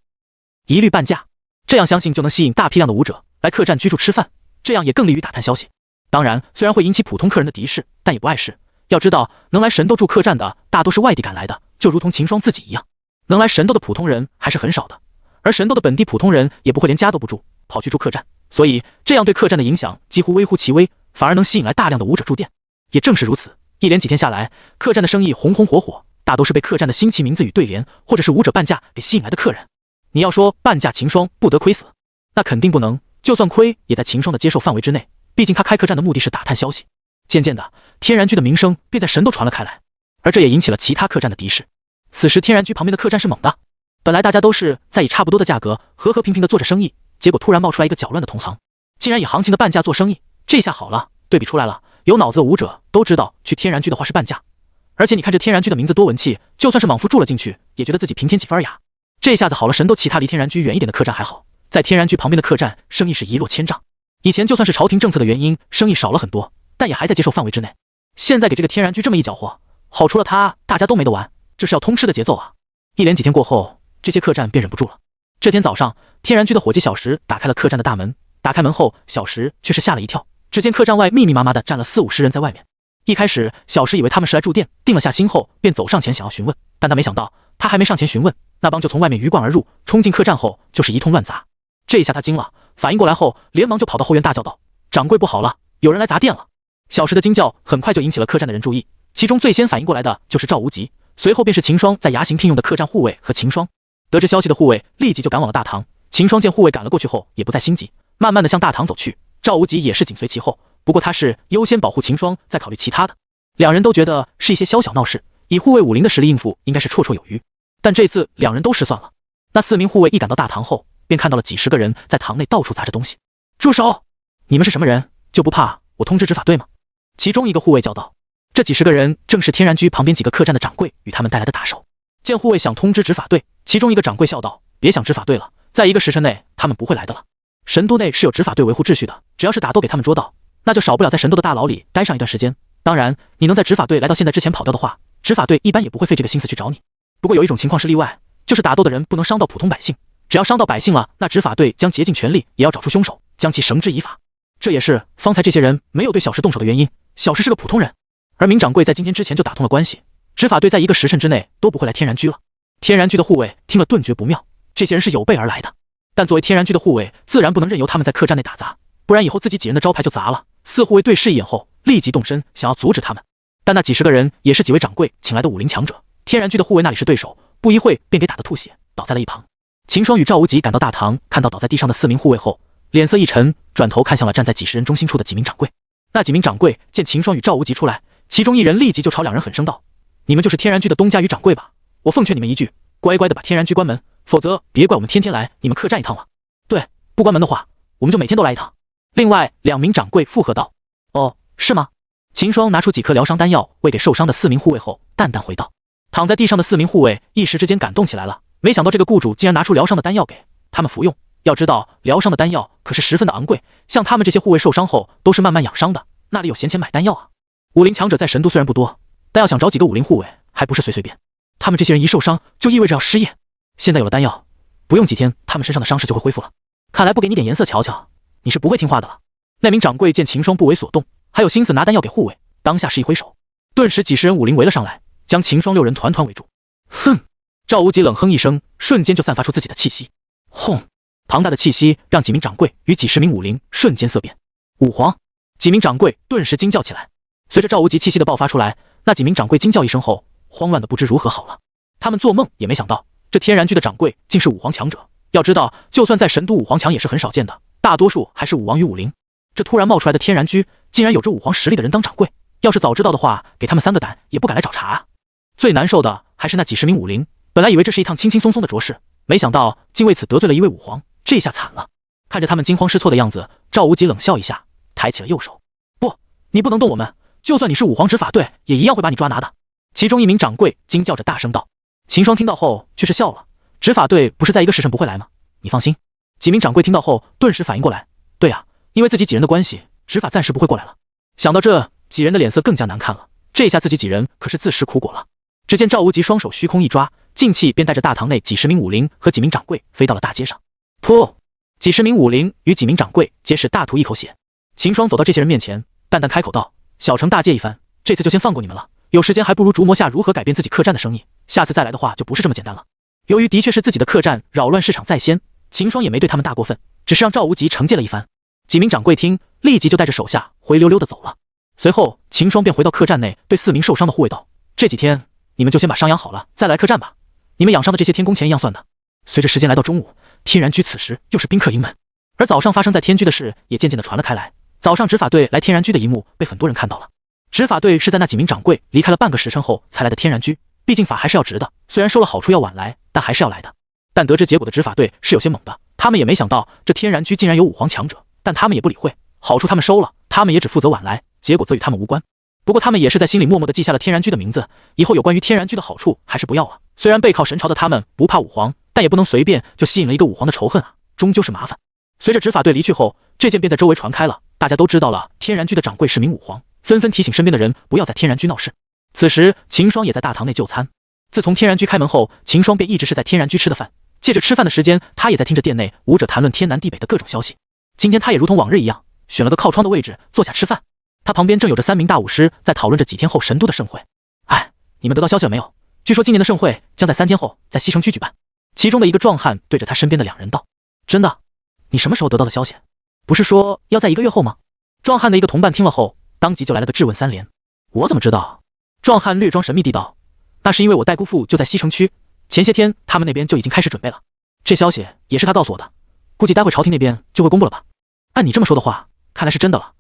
A: 一律半价。这样相信就能吸引大批量的武者来客栈居住吃饭，这样也更利于打探消息。当然，虽然会引起普通客人的敌视，但也不碍事。要知道，能来神斗住客栈的大多是外地赶来的，就如同秦霜自己一样，能来神斗的普通人还是很少的。而神斗的本地普通人也不会连家都不住，跑去住客栈，所以这样对客栈的影响几乎微乎其微，反而能吸引来大量的武者住店。也正是如此，一连几天下来，客栈的生意红红火火，大都是被客栈的新奇名字与对联，或者是武者半价给吸引来的客人。你要说半价秦霜不得亏死，那肯定不能，就算亏也在秦霜的接受范围之内，毕竟他开客栈的目的是打探消息。渐渐的，天然居的名声便在神都传了开来，而这也引起了其他客栈的敌视。此时天然居旁边的客栈是猛的，本来大家都是在以差不多的价格和和平平的做着生意，结果突然冒出来一个搅乱的同行，竟然以行情的半价做生意，这下好了，对比出来了，有脑子的武者都知道去天然居的话是半价。而且你看这天然居的名字多文气，就算是莽夫住了进去，也觉得自己平添几分雅。这下子好了，神都其他离天然居远一点的客栈还好，在天然居旁边的客栈生意是一落千丈。以前就算是朝廷政策的原因，生意少了很多，但也还在接受范围之内。现在给这个天然居这么一搅和，好除了他，大家都没得玩，这是要通吃的节奏啊！一连几天过后，这些客栈便忍不住了。这天早上，天然居的伙计小石打开了客栈的大门。打开门后，小石却是吓了一跳，只见客栈外密密麻麻的站了40-50人在外面。一开始，小石以为他们是来住店，定了下心后，便走上前想要询问，但他没想到，他还没上前询问，那帮就从外面鱼贯而入，冲进客栈后就是一通乱砸。这一下他惊了，反应过来后，连忙就跑到后院大叫道：“掌柜不好了，有人来砸店了！”小石的惊叫很快就引起了客栈的人注意，其中最先反应过来的就是赵无极，随后便是秦霜在衙行聘用的客栈护卫和秦霜。得知消息的护卫立即就赶往了大堂，秦霜见护卫赶了过去后，也不再心急，慢慢的向大堂走去。赵无极也是紧随其后，不过他是优先保护秦霜，再考虑其他的。两人都觉得是一些小小闹事，以护卫武林的实力应付应该是绰绰有余，但这次两人都失算了。那4名护卫一赶到大堂后，便看到了几十个人在堂内到处砸着东西。住手！你们是什么人？就不怕我通知执法队吗？其中一个护卫叫道。这几十个人正是天然居旁边几个客栈的掌柜与他们带来的打手。见护卫想通知执法队，其中一个掌柜笑道：“别想执法队了，在1个时辰内他们不会来的了。神都内是有执法队维护秩序的，只要是打斗给他们捉到，那就少不了在神都的大牢里待上一段时间。当然，你能在执法队来到现在之前跑掉的话，执法队一般也不会费这个心思去找你。不过有一种情况是例外，就是打斗的人不能伤到普通百姓，只要伤到百姓了，那执法队将竭尽全力也要找出凶手，将其绳之以法。这也是方才这些人没有对小石动手的原因。小石是个普通人，而明掌柜在今天之前就打通了关系，执法队在1个时辰之内都不会来天然居了。”天然居的护卫听了顿觉不妙，这些人是有备而来的，但作为天然居的护卫，自然不能任由他们在客栈内打砸，不然以后自己几人的招牌就砸了。4护卫对视一眼后，立即动身想要阻止他们，但那几十个人也是几位掌柜请来的武林强者，天然居的护卫那里是对手，不一会便给打得吐血，倒在了一旁。秦霜与赵无极赶到大堂，看到倒在地上的4名护卫后，脸色一沉，转头看向了站在几十人中心处的几名掌柜。那几名掌柜见秦霜与赵无极出来，其中一人立即就朝两人狠声道：“你们就是天然居的东家与掌柜吧？我奉劝你们一句，乖乖的把天然居关门，否则别怪我们天天来你们客栈一趟了。对，不关门的话，我们就每天都来一趟。”另外2名掌柜附和道：“哦，是吗？”秦霜拿出几颗疗伤丹药喂给受伤的4名护卫后，淡淡回道。躺在地上的4名护卫一时之间感动起来了，没想到这个雇主竟然拿出疗伤的丹药给他们服用。要知道疗伤的丹药可是十分的昂贵，像他们这些护卫受伤后都是慢慢养伤的，哪里有闲钱买丹药啊？武林强者在神都虽然不多，但要想找几个武林护卫还不是随便。他们这些人一受伤就意味着要失业，现在有了丹药，不用几天他们身上的伤势就会恢复了。看来不给你点颜色瞧瞧，你是不会听话的了。那名掌柜见秦霜不为所动，还有心思拿丹药给护卫，当下是一挥手，顿时几十人武林围了上来，将秦霜6人团团围住。哼！赵无极冷哼一声，瞬间就散发出自己的气息。轰！庞大的气息让几名掌柜与几十名武林瞬间色变。武皇！几名掌柜顿时惊叫起来。随着赵无极气息的爆发出来，那几名掌柜惊叫一声后，慌乱的不知如何好了。他们做梦也没想到，这天然居的掌柜竟是武皇强者。要知道，就算在神都，武皇强也是很少见的，大多数还是武王与武林。这突然冒出来的天然居，竟然有着武皇实力的人当掌柜，要是早知道的话，给他们3个胆也不敢来找茬啊！最难受的还是那几十名武林，本来以为这是一趟轻轻松松的着事，没想到竟为此得罪了一位武皇，这下惨了。看着他们惊慌失措的样子，赵无极冷笑一下，抬起了右手。不，你不能动我们，就算你是武皇执法队，也一样会把你抓拿的。其中一名掌柜惊叫着大声道。秦霜听到后却是笑了，执法队不是在1个时辰不会来吗？你放心。几名掌柜听到后顿时反应过来，对啊，因为自己几人的关系，执法暂时不会过来了。想到这，几人的脸色更加难看了，这下自己几人可是自食苦果了。只见赵无极双手虚空一抓，劲气便带着大堂内几十名武林和几名掌柜飞到了大街上。噗！几十名武林与几名掌柜皆是大吐一口血。秦霜走到这些人面前，淡淡开口道：“小惩大戒一番，这次就先放过你们了。有时间还不如琢磨下如何改变自己客栈的生意，下次再来的话就不是这么简单了。”由于的确是自己的客栈扰乱市场在先，秦霜也没对他们大过分，只是让赵无极惩戒了一番。几名掌柜听，立即就带着手下灰溜溜的走了。随后秦霜便回到客栈内，对4名受伤的护卫道：“这几天你们就先把伤养好了再来客栈吧，你们养伤的这些天工钱一样算的。”随着时间来到中午，天然居此时又是宾客盈门，而早上发生在天居的事也渐渐的传了开来。早上执法队来天然居的一幕被很多人看到了。执法队是在那几名掌柜离开了半个时辰后才来的天然居，毕竟法还是要值的，虽然收了好处要晚来，但还是要来的。但得知结果的执法队是有些懵的，他们也没想到这天然居竟然有武皇强者，但他们也不理会，好处他们收了，他们也只负责晚来，结果则与他们无关。不过他们也是在心里默默地记下了天然居的名字，以后有关于天然居的好处还是不要了。虽然背靠神朝的他们不怕武皇，但也不能随便就吸引了一个武皇的仇恨啊，终究是麻烦。随着执法队离去后，这件便在周围传开了，大家都知道了天然居的掌柜是名武皇，纷纷提醒身边的人不要在天然居闹事。此时秦霜也在大堂内就餐。自从天然居开门后，秦霜便一直是在天然居吃的饭，借着吃饭的时间，他也在听着店内武者谈论天南地北的各种消息。今天他也如同往日一样，选了个靠窗的位置坐下吃饭。他旁边正有着3名大武师在讨论着几天后神都的盛会。哎，你们得到消息了没有？据说今年的盛会将在3天后在西城区举办。其中的一个壮汉对着他身边的2人道：真的？你什么时候得到的消息？不是说要在1个月后吗？壮汉的一个同伴听了后，当即就来了个质问3连。我怎么知道？壮汉略装神秘地道：那是因为我代姑父就在西城区，前些天他们那边就已经开始准备了。这消息也是他告诉我的，估计待会朝廷那边就会公布了吧。按你这么说的话，看来是真的了。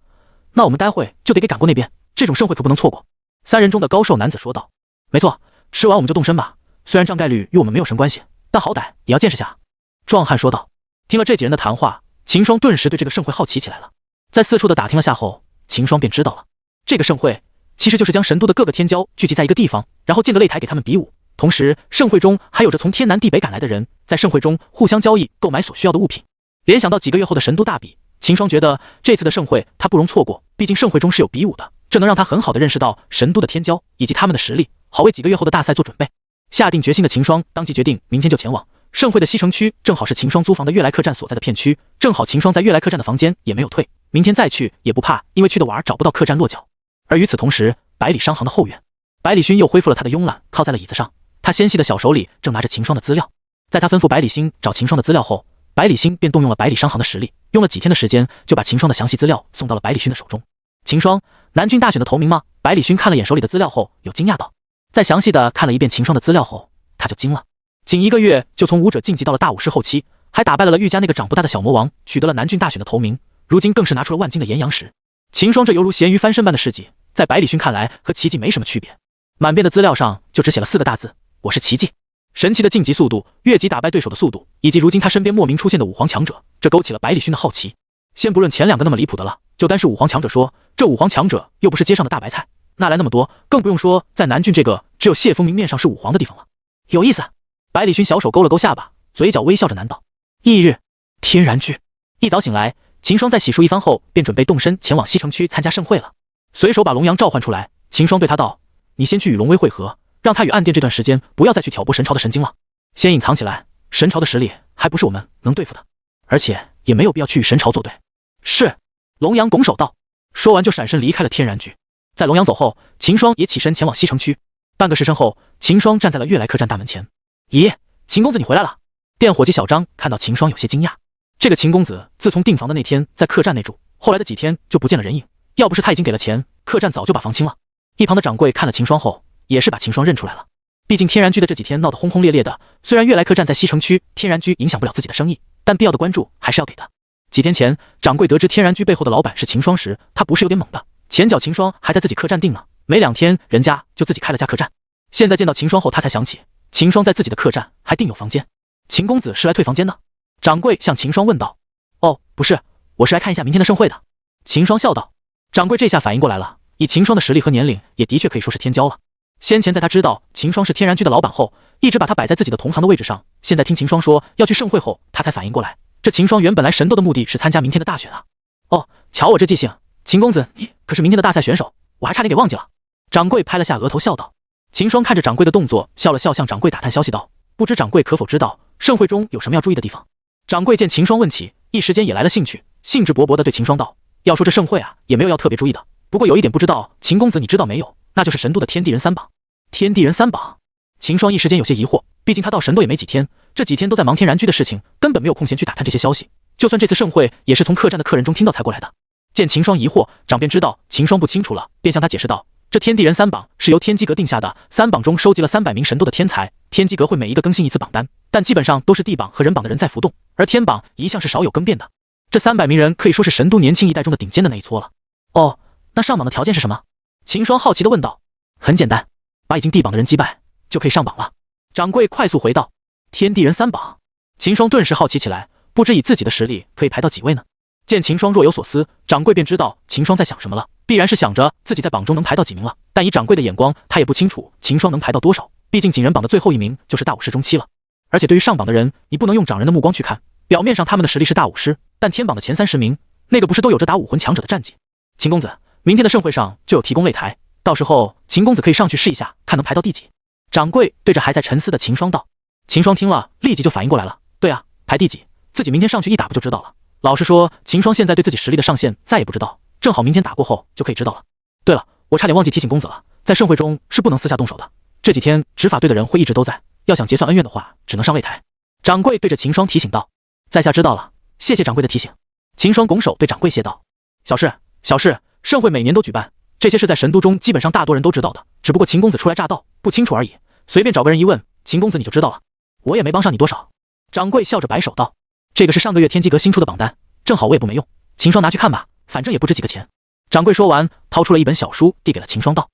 A: 那我们待会就得给赶过那边，这种盛会可不能错过。3人中的高瘦男子说道。没错，吃完我们就动身吧，虽然仗概率与我们没有什么关系，但好歹也要见识下。壮汉说道。听了这几人的谈话，秦霜顿时对这个盛会好奇起来了。在四处的打听了下后，秦霜便知道了，这个盛会其实就是将神都的各个天骄聚集在一个地方，然后建个擂台给他们比武。同时，盛会中还有着从天南地北赶来的人，在盛会中互相交易，购买所需要的物品。联想到几个月后的神都大比，秦霜觉得这次的盛会他不容错过，毕竟盛会中是有比武的，这能让他很好的认识到神都的天骄以及他们的实力，好为几个月后的大赛做准备。下定决心的秦霜当即决定明天就前往。盛会的西城区正好是秦霜租房的悦来客栈所在的片区，正好秦霜在悦来客栈的房间也没有退，明天再去也不怕因为去的晚找不到客栈落脚。而与此同时，百里商行的后院，百里勋又恢复了他的慵懒，靠在了椅子上，他纤细的小手里正拿着秦霜的资料。在他吩咐百里星找秦霜的资料后，百里星便动用了百里商行的实力，用了几天的时间就把秦霜的详细资料送到了百里勋的手中。秦霜，南郡大选的头名吗？百里勋看了眼手里的资料后有惊讶道。在详细的看了一遍秦霜的资料后，他就惊了。仅1个月就从武者晋级到了大武士后期，还打败了玉家那个长不大的小魔王，取得了南郡大选的头名，如今更是拿出了万金的岩阳石。秦霜这犹如咸鱼翻身般的事迹，在百里勋看来和奇迹没什么区别。满遍的资料上就只写了4个大字：我是奇迹。神奇的晋级速度、越级打败对手的速度，以及如今他身边莫名出现的武皇强者，这勾起了百里勋的好奇。先不论前2个那么离谱的了，就单是武皇强者说，这武皇强者又不是街上的大白菜，哪来那么多？更不用说在南郡这个只有谢风明面上是武皇的地方了。有意思。百里勋小手勾了勾下巴，嘴角微笑着难道。翌日，天然居。一早醒来，秦霜在洗漱一番后，便准备动身前往西城区参加盛会了。随手把龙阳召唤出来，秦霜对他道：你先去与龙威会合，让他与暗殿这段时间不要再去挑拨神朝的神经了，先隐藏起来，神朝的实力还不是我们能对付的，而且也没有必要去与神朝作对。是。龙阳拱手道。说完就闪身离开了天然居。在龙阳走后，秦霜也起身前往西城区。半个时辰后，秦霜站在了悦来客栈大门前。咦，秦公子你回来了。店伙计小张看到秦霜有些惊讶。这个秦公子自从订房的那天在客栈内住，后来的几天就不见了人影，要不是他已经给了钱，客栈早就把房清了。一旁的掌柜看了秦霜后，也是把秦霜认出来了。毕竟天然居的这几天闹得轰轰烈烈的，虽然悦来客栈在西城区，天然居影响不了自己的生意，但必要的关注还是要给的。几天前，掌柜得知天然居背后的老板是秦霜时，他不是有点懵的，前脚秦霜还在自己客栈订呢，没2天人家就自己开了家客栈。现在见到秦霜后，他才想起秦霜在自己的客栈还订有房间。秦公子是来退房间的？掌柜向秦霜问道。哦，不是，我是来看一下明天的盛会的。秦霜笑道。掌柜这下反应过来了，以秦霜的实力和年龄，也的确可以说是天骄了。先前在他知道秦霜是天然居的老板后，一直把他摆在自己的同行的位置上，现在听秦霜说要去盛会后，他才反应过来，这秦霜原本来神斗的目的是参加明天的大选啊。哦，瞧我这记性，秦公子你可是明天的大赛选手，我还差点给忘记了。掌柜拍了下额头笑道。秦霜看着掌柜的动作，笑了笑，向掌柜打探消息道：不知掌柜可否知道盛会中有什么要注意的地方？掌柜见秦霜问起，一时间也来了兴趣，兴致勃勃地对秦霜道：要说这盛会啊，也没有要特别注意的，不过有一点不知道，秦公子你知道没有？那就是神都的天地人3榜。天地人3榜？秦霜一时间有些疑惑，毕竟他到神都也没几天，这几天都在忙天然居的事情，根本没有空闲去打探这些消息。就算这次盛会也是从客栈的客人中听到才过来的。见秦霜疑惑，掌便知道秦霜不清楚了，便向他解释道：这天地人3榜是由天机阁定下的，3榜中收集了300名神都的天才，天机阁会每一个更新一次榜单，但基本上都是地榜和人榜的人在浮动，而天榜一向是少有更变的。这300名人可以说是神都年轻一代中的顶尖的那一撮了。哦，那上榜的条件是什么？秦霜好奇地问道。很简单，把已经地榜的人击败，就可以上榜了。掌柜快速回道。天地人3榜？秦霜顿时好奇起来，不知以自己的实力可以排到几位呢？见秦霜若有所思，掌柜便知道秦霜在想什么了，必然是想着自己在榜中能排到几名了。但以掌柜的眼光，他也不清楚秦霜能排到多少，毕竟锦人榜的最后1名就是大武士中期了。而且对于上榜的人，你不能用掌人的目光去看，表面上他们的实力是大武师，但天榜的前30名，那个不是都有着打武魂强者的战绩？秦公子，明天的盛会上就有提供擂台，到时候秦公子可以上去试一下，看能排到第几。掌柜对着还在沉思的秦霜道。秦霜听了，立即就反应过来了，对啊，排第几，自己明天上去一打不就知道了。老实说，秦霜现在对自己实力的上限再也不知道，正好明天打过后就可以知道了。对了，我差点忘记提醒公子了，在盛会中是不能私下动手的，这几天执法队的人会一直都在，要想结算恩怨的话，只能上擂台。掌柜对着秦霜提醒道。在下知道了，谢谢掌柜的提醒。秦霜拱手对掌柜谢道。小事小事，盛会每年都举办，这些事在神都中基本上大多人都知道的，只不过秦公子初来乍到，不清楚而已，随便找个人一问，秦公子你就知道了。我也没帮上你多少。掌柜笑着摆手道，这个是上个月天机阁新出的榜单，正好我也不没用，秦霜拿去看吧，反正也不值几个钱。掌柜说完，掏出了一本小书递给了秦霜道。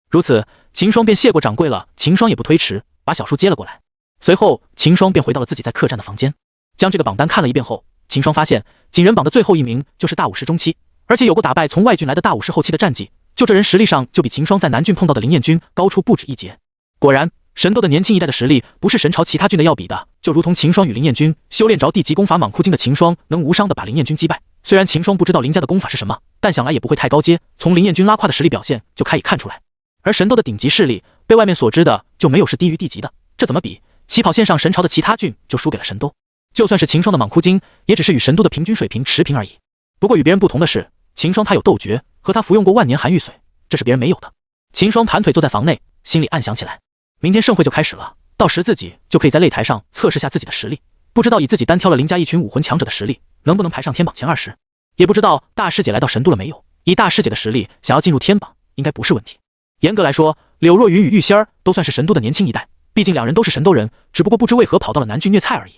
A: 如此，秦霜便谢过掌柜了。秦霜也不推迟，把小书接了过来。随后秦霜便回到了自己在客栈的房间，将这个榜单看了一遍后，秦霜发现锦人榜的最后一名就是大武师中期，而且有过打败从外郡来的大武师后期的战绩，就这人实力上就比秦霜在南郡碰到的林彦君高出不止一截。果然神斗的年轻一代的实力不是神朝其他郡的要比的，就如同秦霜与林彦君修炼着地级功法莽枯经的秦霜能无伤的把林彦君击败。虽然秦霜不知道林家的功法是什么，但想来也不会太高阶，从林彦君拉胯的实力表现就可以看出来。而神斗的顶级势力被外面所知的就没有是低于地级的，这怎么比？起跑线上神朝的其他郡就输给了神都，就算是秦霜的莽枯经也只是与神都的平均水平持平而已。不过与别人不同的是，秦霜他有斗诀，和他服用过万年寒玉髓，这是别人没有的。秦霜盘腿坐在房内，心里暗想起来，明天盛会就开始了，到时自己就可以在擂台上测试下自己的实力，不知道以自己单挑了林家一群武魂强者的实力能不能排上天榜前20，也不知道大师姐来到神都了没有，以大师姐的实力想要进入天榜应该不是问题。严格来说，柳若云与玉仙儿都算是神都的年轻一代，毕竟两人都是神都人，只不过不知为何跑到了南郡虐菜而已。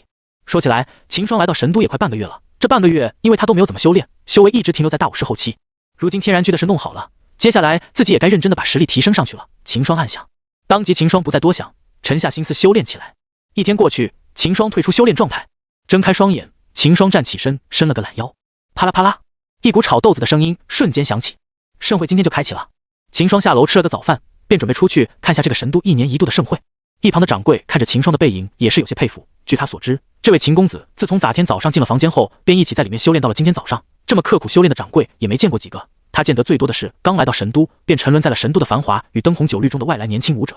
A: 说起来，秦霜来到神都也快半个月了，这半个月因为他都没有怎么修炼，修为一直停留在大武师后期。如今天然居的事弄好了，接下来自己也该认真的把实力提升上去了。秦霜暗想，当即秦霜不再多想，沉下心思修炼起来。一天过去，秦霜退出修炼状态，睁开双眼，秦霜站起身，伸了个懒腰，啪啦啪啦，一股炒豆子的声音瞬间响起。盛会今天就开启了。秦霜下楼吃了个早饭，便准备出去看下这个神都1年1度的盛会。一旁的掌柜看着秦霜的背影，也是有些佩服。据他所知，这位秦公子自从咋天早上进了房间后，便一起在里面修炼到了今天早上。这么刻苦修炼的掌柜也没见过几个，他见得最多的是刚来到神都便沉沦在了神都的繁华与灯红酒绿中的外来年轻武者。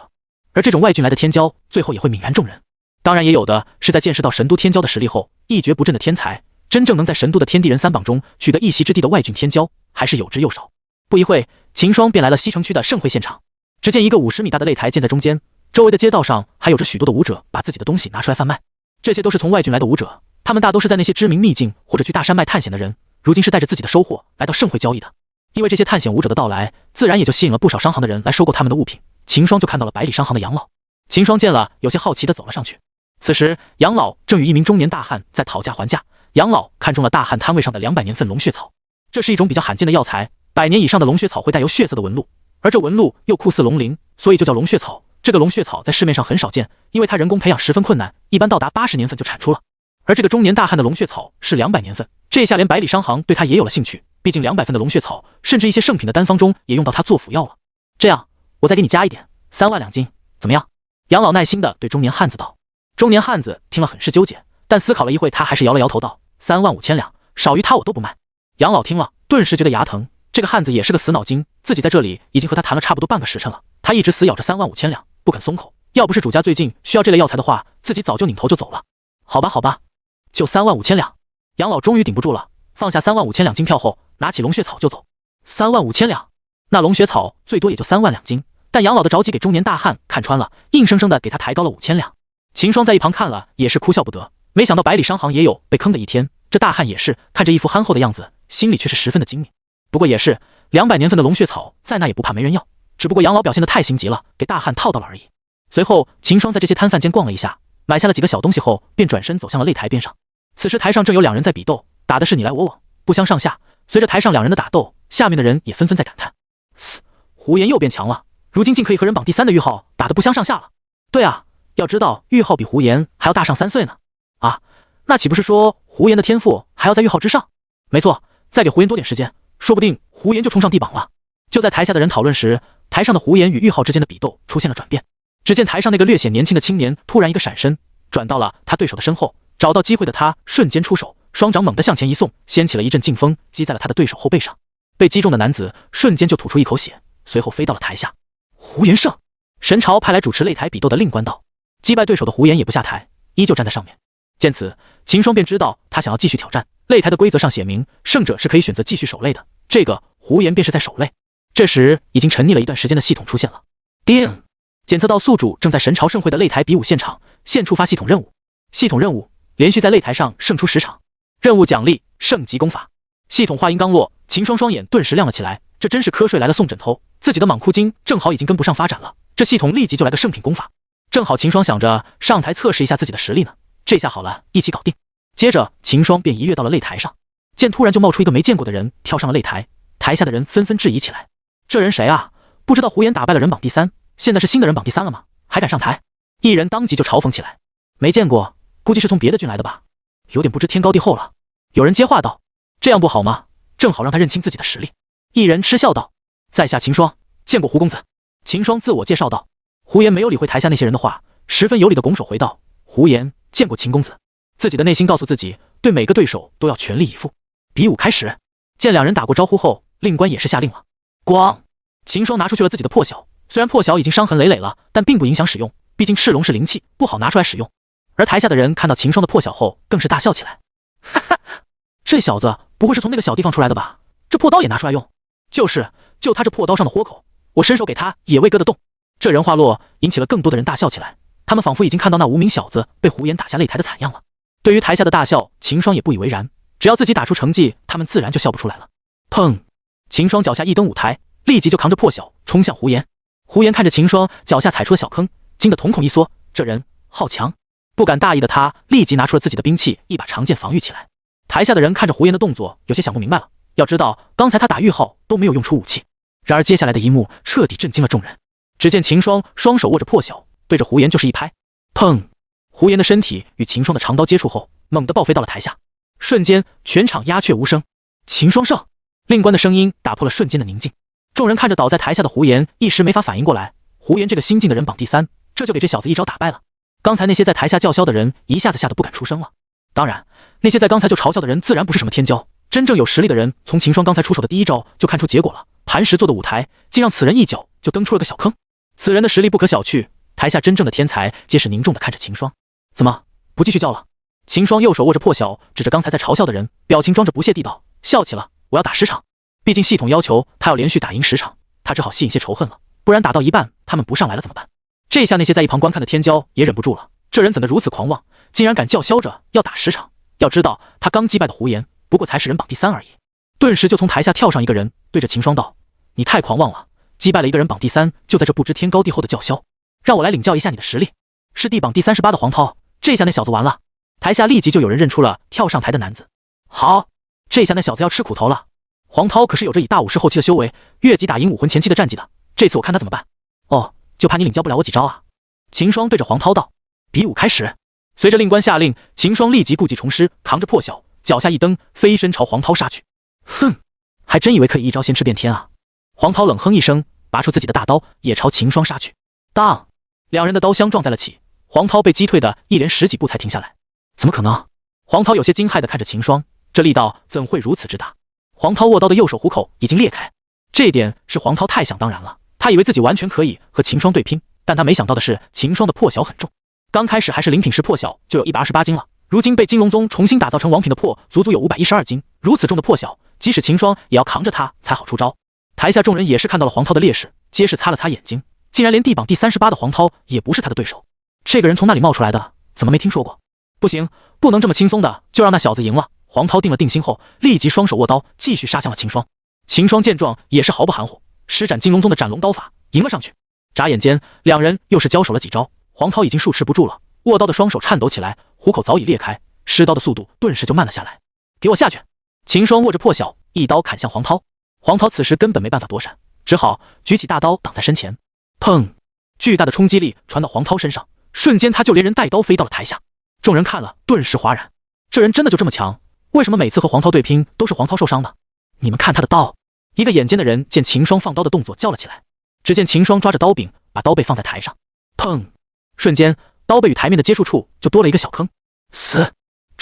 A: 而这种外郡来的天骄，最后也会泯然众人。当然也有的是在见识到神都天骄的实力后一蹶不振的天才，真正能在神都的天地人3榜中取得一席之地的外郡天骄，还是有之又少。不一会，秦霜便来了西城区的盛会现场。只见一个50米大的擂台建在中间，周围的街道上还有着许多的武者把自己的东西拿出来贩卖。这些都是从外郡来的武者，他们大都是在那些知名秘境或者去大山脉探险的人，如今是带着自己的收获来到盛会交易的。因为这些探险武者的到来，自然也就吸引了不少商行的人来收购他们的物品。秦霜就看到了百里商行的杨老。秦霜见了，有些好奇地走了上去。此时杨老正与一名中年大汉在讨价还价。杨老看中了大汉摊位上的200年份龙血草，这是一种比较罕见的药材，100年以上的龙血草会带有血色的纹路，而这纹路又酷似龙鳞，所以就叫龙血草。这个龙血草在市面上很少见，因为它人工培养十分困难，一般到达80年份就产出了。而这个中年大汉的龙血草是200年份，这下连百里商行对他也有了兴趣，毕竟200份的龙血草，甚至一些圣品的单方中也用到它做辅药了。这样，我再给你加一点，3万2斤，怎么样？杨老耐心地对中年汉子道。中年汉子听了很是纠结，但思考了一会，他还是摇了摇头道：3万5千两，少于他我都不卖。杨老听了，顿时觉得牙疼。这个汉子也是个死脑筋，自己在这里已经和他谈了差不多半个时辰了，他一直死咬着3万5千两，不肯松口。要不是主家最近需要这类药材的话，自己早就拧头就走了。好吧，好吧，就3万5千两。杨老终于顶不住了，放下3万5千两金票后，拿起龙血草就走。3万5千两，那龙血草最多也就3万2斤，但杨老的着急给中年大汉看穿了，硬生生的给他抬高了5千两。秦霜在一旁看了也是哭笑不得，没想到百里商行也有被坑的一天。这大汉也是看着一副憨厚的样子，心里却是十分的精明。不过也是200年份的龙血草，在那也不怕没人要，只不过杨老表现得太心急了，给大汉套到了而已。随后秦霜在这些摊贩间逛了一下，买下了几个小东西后，便转身走向了擂台边上。此时台上正有2人在比斗，打的是你来我往，不相上下。随着台上2人的打斗，下面的人也纷纷在感叹：胡言又变强了，如今竟可以和人榜第3的玉浩打得不相上下了。对啊，要知道玉浩比胡言还要大上3岁呢。啊，那岂不是说胡言的天赋还要在玉浩之上？没错，再给胡言多点时间，说不定胡言就冲上地榜了。就在台下的人讨论时，台上的胡言与玉浩之间的比斗出现了转变。只见台上那个略显年轻的青年突然一个闪身，转到了他对手的身后，找到机会的他瞬间出手，双掌猛地向前一送，掀起了一阵劲风，击在了他的对手后背上。被击中的男子瞬间就吐出一口血，随后飞到了台下。胡延胜，神朝派来主持擂台比斗的令官道。击败对手的胡延也不下台，依旧站在上面。见此，秦霜便知道他想要继续挑战。擂台的规则上写明，胜者是可以选择继续守擂的。这个胡延便是在守擂。这时，已经沉溺了一段时间的系统出现了。叮！检测到宿主正在神朝盛会的擂台比武现场，现触发系统任务。系统任务：连续在擂台上胜出10场。任务奖励：圣级功法。系统话音刚落，秦霜双眼顿时亮了起来。这真是瞌睡来了送枕头，自己的莽枯精正好已经跟不上发展了，这系统立即就来个圣品功法。正好秦霜想着上台测试一下自己的实力呢，这下好了，一起搞定。接着秦霜便一跃到了擂台上，见突然就冒出一个没见过的人跳上了擂台，台下的人纷纷质疑起来：这人谁啊？不知道胡延打败了人榜第3，现在是新的人榜第3了吗？还敢上台？一人当即就嘲讽起来：没见过，估计是从别的郡来的吧，有点不知天高地厚了。有人接话道：这样不好吗？正好让他认清自己的实力。一人嗤笑道：在下秦霜，见过胡公子。秦霜自我介绍道。胡延没有理会台下那些人的话，十分有礼的拱手回道：胡延见过秦公子。自己的内心告诉自己，对每个对手都要全力以赴。比武开始。见两人打过招呼后，令官也是下令了。咣！秦霜拿出去了自己的破晓，虽然破晓已经伤痕累累了，但并不影响使用，毕竟赤龙是灵气，不好拿出来使用。而台下的人看到秦霜的破晓后，更是大笑起来。哈哈，这小子不会是从那个小地方出来的吧？这破刀也拿出来用？就是，就他这破刀上的豁口，我伸手给他也未割得动。这人话落，引起了更多的人大笑起来。他们仿佛已经看到那无名小子被胡延打下擂台的惨样了。对于台下的大笑，秦霜也不以为然，只要自己打出成绩，他们自然就笑不出来了。砰！秦霜脚下一登舞台，立即就扛着破晓冲向胡延。胡延看着秦霜脚下踩出了小坑，惊得瞳孔一缩，这人好强。不敢大意的他立即拿出了自己的兵器，一把长剑防御起来。台下的人看着胡延的动作，有些想不明白了。要知道，刚才他打玉号都没有用出武器。然而接下来的一幕彻底震惊了众人。只见秦霜双手握着破晓，对着胡延就是一拍。砰！胡延的身体与秦霜的长刀接触后，猛地爆飞到了台下。瞬间，全场鸦雀无声。秦霜胜！令官的声音打破了瞬间的宁静。众人看着倒在台下的胡延，一时没法反应过来。胡延这个新晋的人榜第3，这就给这小子一招打败了。刚才那些在台下叫嚣的人，一下子吓得不敢出声了。当然，那些在刚才就嘲笑的人，自然不是什么天骄。真正有实力的人，从秦霜刚才出手的第一招就看出结果了。磐石做的舞台，竟让此人一脚就蹬出了个小坑。此人的实力不可小觑。台下真正的天才皆是凝重地看着秦霜。怎么不继续叫了？秦霜右手握着破晓，指着刚才在嘲笑的人，表情装着不屑地道：笑起了，我要打10场。毕竟系统要求他要连续打赢10场，他只好吸引些仇恨了，不然打到一半他们不上来了怎么办？这下那些在一旁观看的天骄也忍不住了，这人怎的如此狂妄，竟然敢叫嚣着要打10场？要知道他刚击败的胡延不过才是人榜第3而已。顿时就从台下跳上一个人，对着秦霜道：你太狂妄了，击败了一个人榜第3，就在这不知天高地厚的叫嚣，让我来领教一下你的实力。是地榜第38的黄涛，这下那小子完了。台下立即就有人认出了跳上台的男子。好，这下那小子要吃苦头了。黄涛可是有着以大武士后期的修为，越级打赢武魂前期的战绩的，这次我看他怎么办。哦，就怕你领教不了我几招啊。秦霜对着黄涛道。比武开始。随着令官下令，秦霜立即故技重施，扛着破晓，脚下一蹬，飞身朝黄涛杀去。哼，还真以为可以一招先吃遍天啊。黄涛冷哼一声，拔出自己的大刀，也朝秦霜杀去。当，两人的刀相撞在了起，黄涛被击退的一连10几步才停下来。怎么可能？黄涛有些惊骇地看着秦霜，这力道怎会如此之大？黄涛握刀的右手虎口已经裂开，这一点是黄涛太想当然了。他以为自己完全可以和秦霜对拼，但他没想到的是，秦霜的破晓很重。刚开始还是灵品石破晓就有128斤了，如今被金龙宗重新打造成王品的破，足足有512斤。如此重的破晓，即使秦霜也要扛着他才好出招。台下众人也是看到了黄涛的劣势，皆是擦了擦眼睛，竟然连地榜第38的黄涛也不是他的对手。这个人从哪里冒出来的？怎么没听说过？不行，不能这么轻松的就让那小子赢了。黄涛定了定心后，立即双手握刀，继续杀向了秦霜。秦霜见状也是毫不含糊，施展金龙宗的斩龙刀法，迎了上去。眨眼间，两人又是交手了几招，黄涛已经数持不住了，握刀的双手颤抖起来，虎口早已裂开，施刀的速度顿时就慢了下来。给我下去！秦霜握着破晓，一刀砍向黄涛。黄涛此时根本没办法躲闪，只好举起大刀挡在身前。砰！巨大的冲击力传到黄涛身上，瞬间他就连人带刀飞到了台下。众人看了顿时哗然，这人真的就这么强？为什么每次和黄涛对拼都是黄涛受伤的？你们看他的刀！一个眼尖的人见秦霜放刀的动作叫了起来。只见秦霜抓着刀柄，把刀背放在台上。砰！瞬间刀背与台面的接触处就多了一个小坑。死！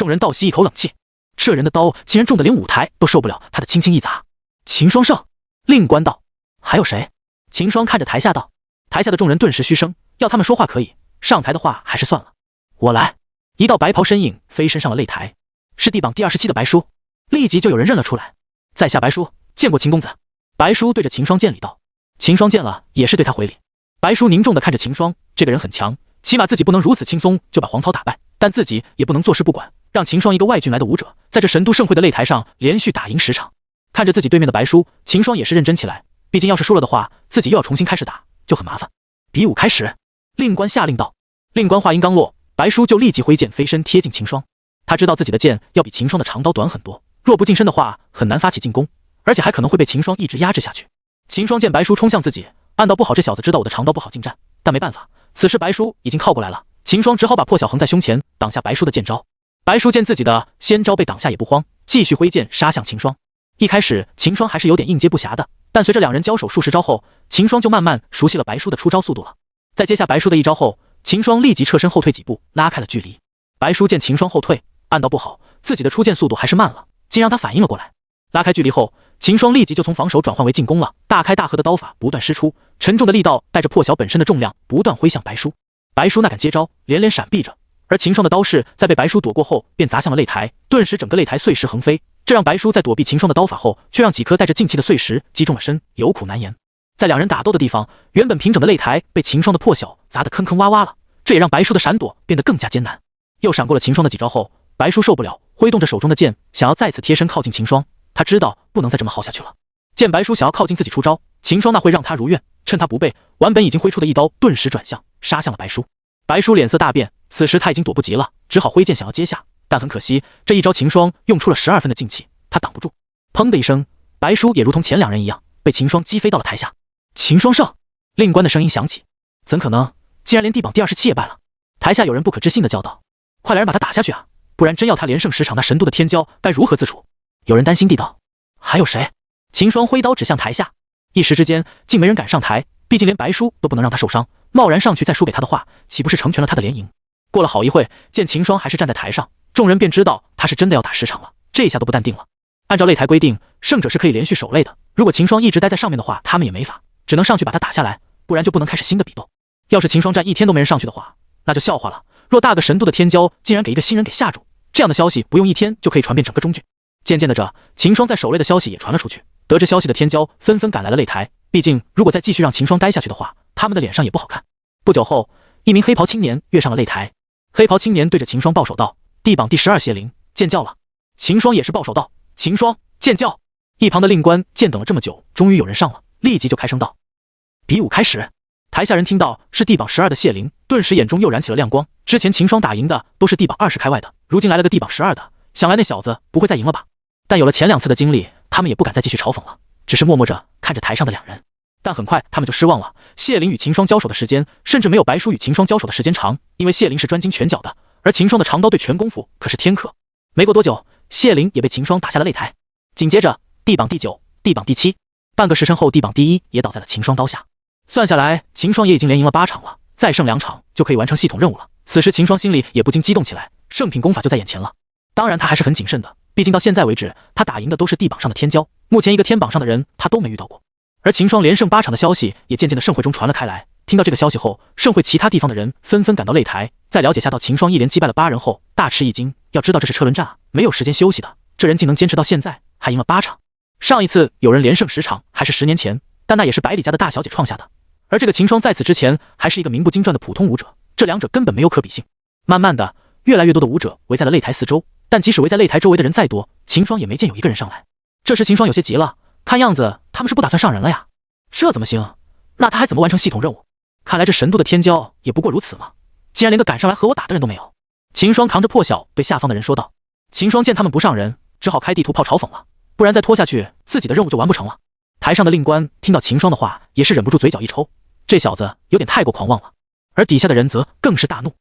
A: 众人倒吸一口冷气，这人的刀竟然重得连舞台都受不了他的轻轻一砸。秦双胜，令官道，还有谁？秦双看着台下道。台下的众人顿时嘘声，要他们说话可以，上台的话还是算了。我来。一道白袍身影飞身上了擂台，是地榜第27的白叔。立即就有人认了出来，在下白叔，见过秦公子。白叔对着秦双见礼道。秦双见了也是对他回礼。白叔凝重地看着秦双，这个人很强，起码自己不能如此轻松就把黄涛打败，但自己也不能坐视不管，让秦双一个外郡来的武者，在这神都盛会的擂台上连续打赢10场。看着自己对面的白叔，秦双也是认真起来，毕竟要是输了的话，自己又要重新开始打，就很麻烦。比武开始，令官下令道。令官话音刚落，白叔就立即挥剑飞身贴近秦双。他知道自己的剑要比秦双的长刀短很多，若不近身的话，很难发起进攻，而且还可能会被秦双一直压制下去。秦双见白叔冲向自己，暗道不好，这小子知道我的长刀不好近战，但没办法，此时白叔已经靠过来了，秦双只好把破晓横在胸前，挡下白叔的剑招。白叔见自己的先招被挡下也不慌，继续挥剑杀向秦双。一开始秦双还是有点应接不暇的，但随着两人交手数十招后，秦双就慢慢熟悉了白叔的出招速度了。在接下白叔的一招后，秦双立即侧身后退几步，拉开了距离。白叔见秦双后退，暗道不好，自己的出剑速度还是慢了，竟让他反应了过来。拉开距离后，秦双立即就从防守转换为进攻了，大开大合的刀法不断施出，沉重的力道带着破晓本身的重量不断挥向白叔。白叔那敢接招，连连闪避着，而秦双的刀势在被白叔躲过后便砸向了擂台，顿时整个擂台碎石横飞。这让白叔在躲避秦双的刀法后，却让几颗带着劲气的碎石击中了身，有苦难言。在两人打斗的地方，原本平整的擂台被秦双的破晓砸得坑坑洼洼了，这也让白叔的闪躲变得更加艰难。又闪过了秦双的几招后，白叔受不了，挥动着手中的剑，想要再次贴身靠近秦双。他知道不能再这么耗下去了。见白叔想要靠近自己出招，秦双那会让他如愿，趁他不备，完本已经挥出的一刀顿时转向，杀向了白叔。白叔脸色大变，此时他已经躲不及了，只好挥剑想要接下，但很可惜，这一招秦双用出了12分的劲气，他挡不住。砰的一声，白叔也如同前两人一样，被秦双击飞到了台下。秦双胜！令官的声音响起。怎可能？竟然连地榜第27也败了！台下有人不可置信的叫道：“快来人把他打下去啊！不然真要他连胜10场，那神都的天骄该如何自处？”有人担心地道：“还有谁？”秦双挥刀指向台下，一时之间竟没人敢上台，毕竟连白叔都不能让他受伤，贸然上去再输给他的话，岂不是成全了他的联营？过了好一会，见秦双还是站在台上，众人便知道他是真的要打10场了，这下都不淡定了。按照擂台规定，胜者是可以连续守擂的，如果秦双一直待在上面的话，他们也没法，只能上去把他打下来，不然就不能开始新的比斗。要是秦双站一天都没人上去的话，那就笑话了。若大个神都的天骄竟然给一个新人给吓住，这样的消息不用一天就可以传遍整个中郡。渐渐的这秦双在守擂的消息也传了出去，得知消息的天骄纷纷赶来了擂台，毕竟如果再继续让秦双待下去的话，他们的脸上也不好看。不久后，一名黑袍青年跃上了擂台，黑袍青年对着秦双抱手道：“地榜第12谢灵，见教了。”秦双也是抱手道：“秦双见教。”一旁的令官见等了这么久，终于有人上了，立即就开声道：“比武开始！”台下人听到是地榜12的谢灵，顿时眼中又燃起了亮光。之前秦双打赢的都是地榜20开外的，如今来了个地榜12的，想来那小子不会再赢了吧？但有了前2次的经历，他们也不敢再继续嘲讽了，只是默默着看着台上的两人。但很快他们就失望了，谢灵与秦双交手的时间甚至没有白叔与秦双交手的时间长，因为谢灵是专精拳脚的，而秦双的长刀对拳功夫可是天克。没过多久，谢灵也被秦双打下了擂台。紧接着地榜第9、地榜第7，半个时辰后地榜第1也倒在了秦双刀下。算下来，秦双也已经连赢了8场了，再胜2场就可以完成系统任务了。此时秦双心里也不禁激动起来，圣品功法就在眼前了。当然他还是很谨慎的，毕竟到现在为止，他打赢的都是地榜上的天骄，目前一个天榜上的人他都没遇到过。而秦双连胜8场的消息也渐渐的盛会中传了开来。听到这个消息后，盛会其他地方的人纷纷赶到擂台，在了解下到秦双一连击败了8人后，大吃一惊。要知道这是车轮战啊，没有时间休息的，这人竟能坚持到现在，还赢了8场。上一次有人连胜10场还是10年前，但那也是百里家的大小姐创下的。而这个秦双在此之前还是一个名不经传的普通武者，这两者根本没有可比性。慢慢的，越来越多的武者围在了擂台四周，但即使围在擂台周围的人再多，秦双也没见有一个人上来。这时秦双有些急了，看样子他们是不打算上人了呀？这怎么行？那他还怎么完成系统任务？看来这神都的天骄也不过如此嘛，竟然连个敢上来和我打的人都没有。秦双扛着破晓对下方的人说道。秦双见他们不上人，只好开地图炮嘲讽了，不然再拖下去自己的任务就完不成了。台上的令官听到秦双的话，也是忍不住嘴角一抽，这小子有点太过狂妄了。而底下的人则更是大怒，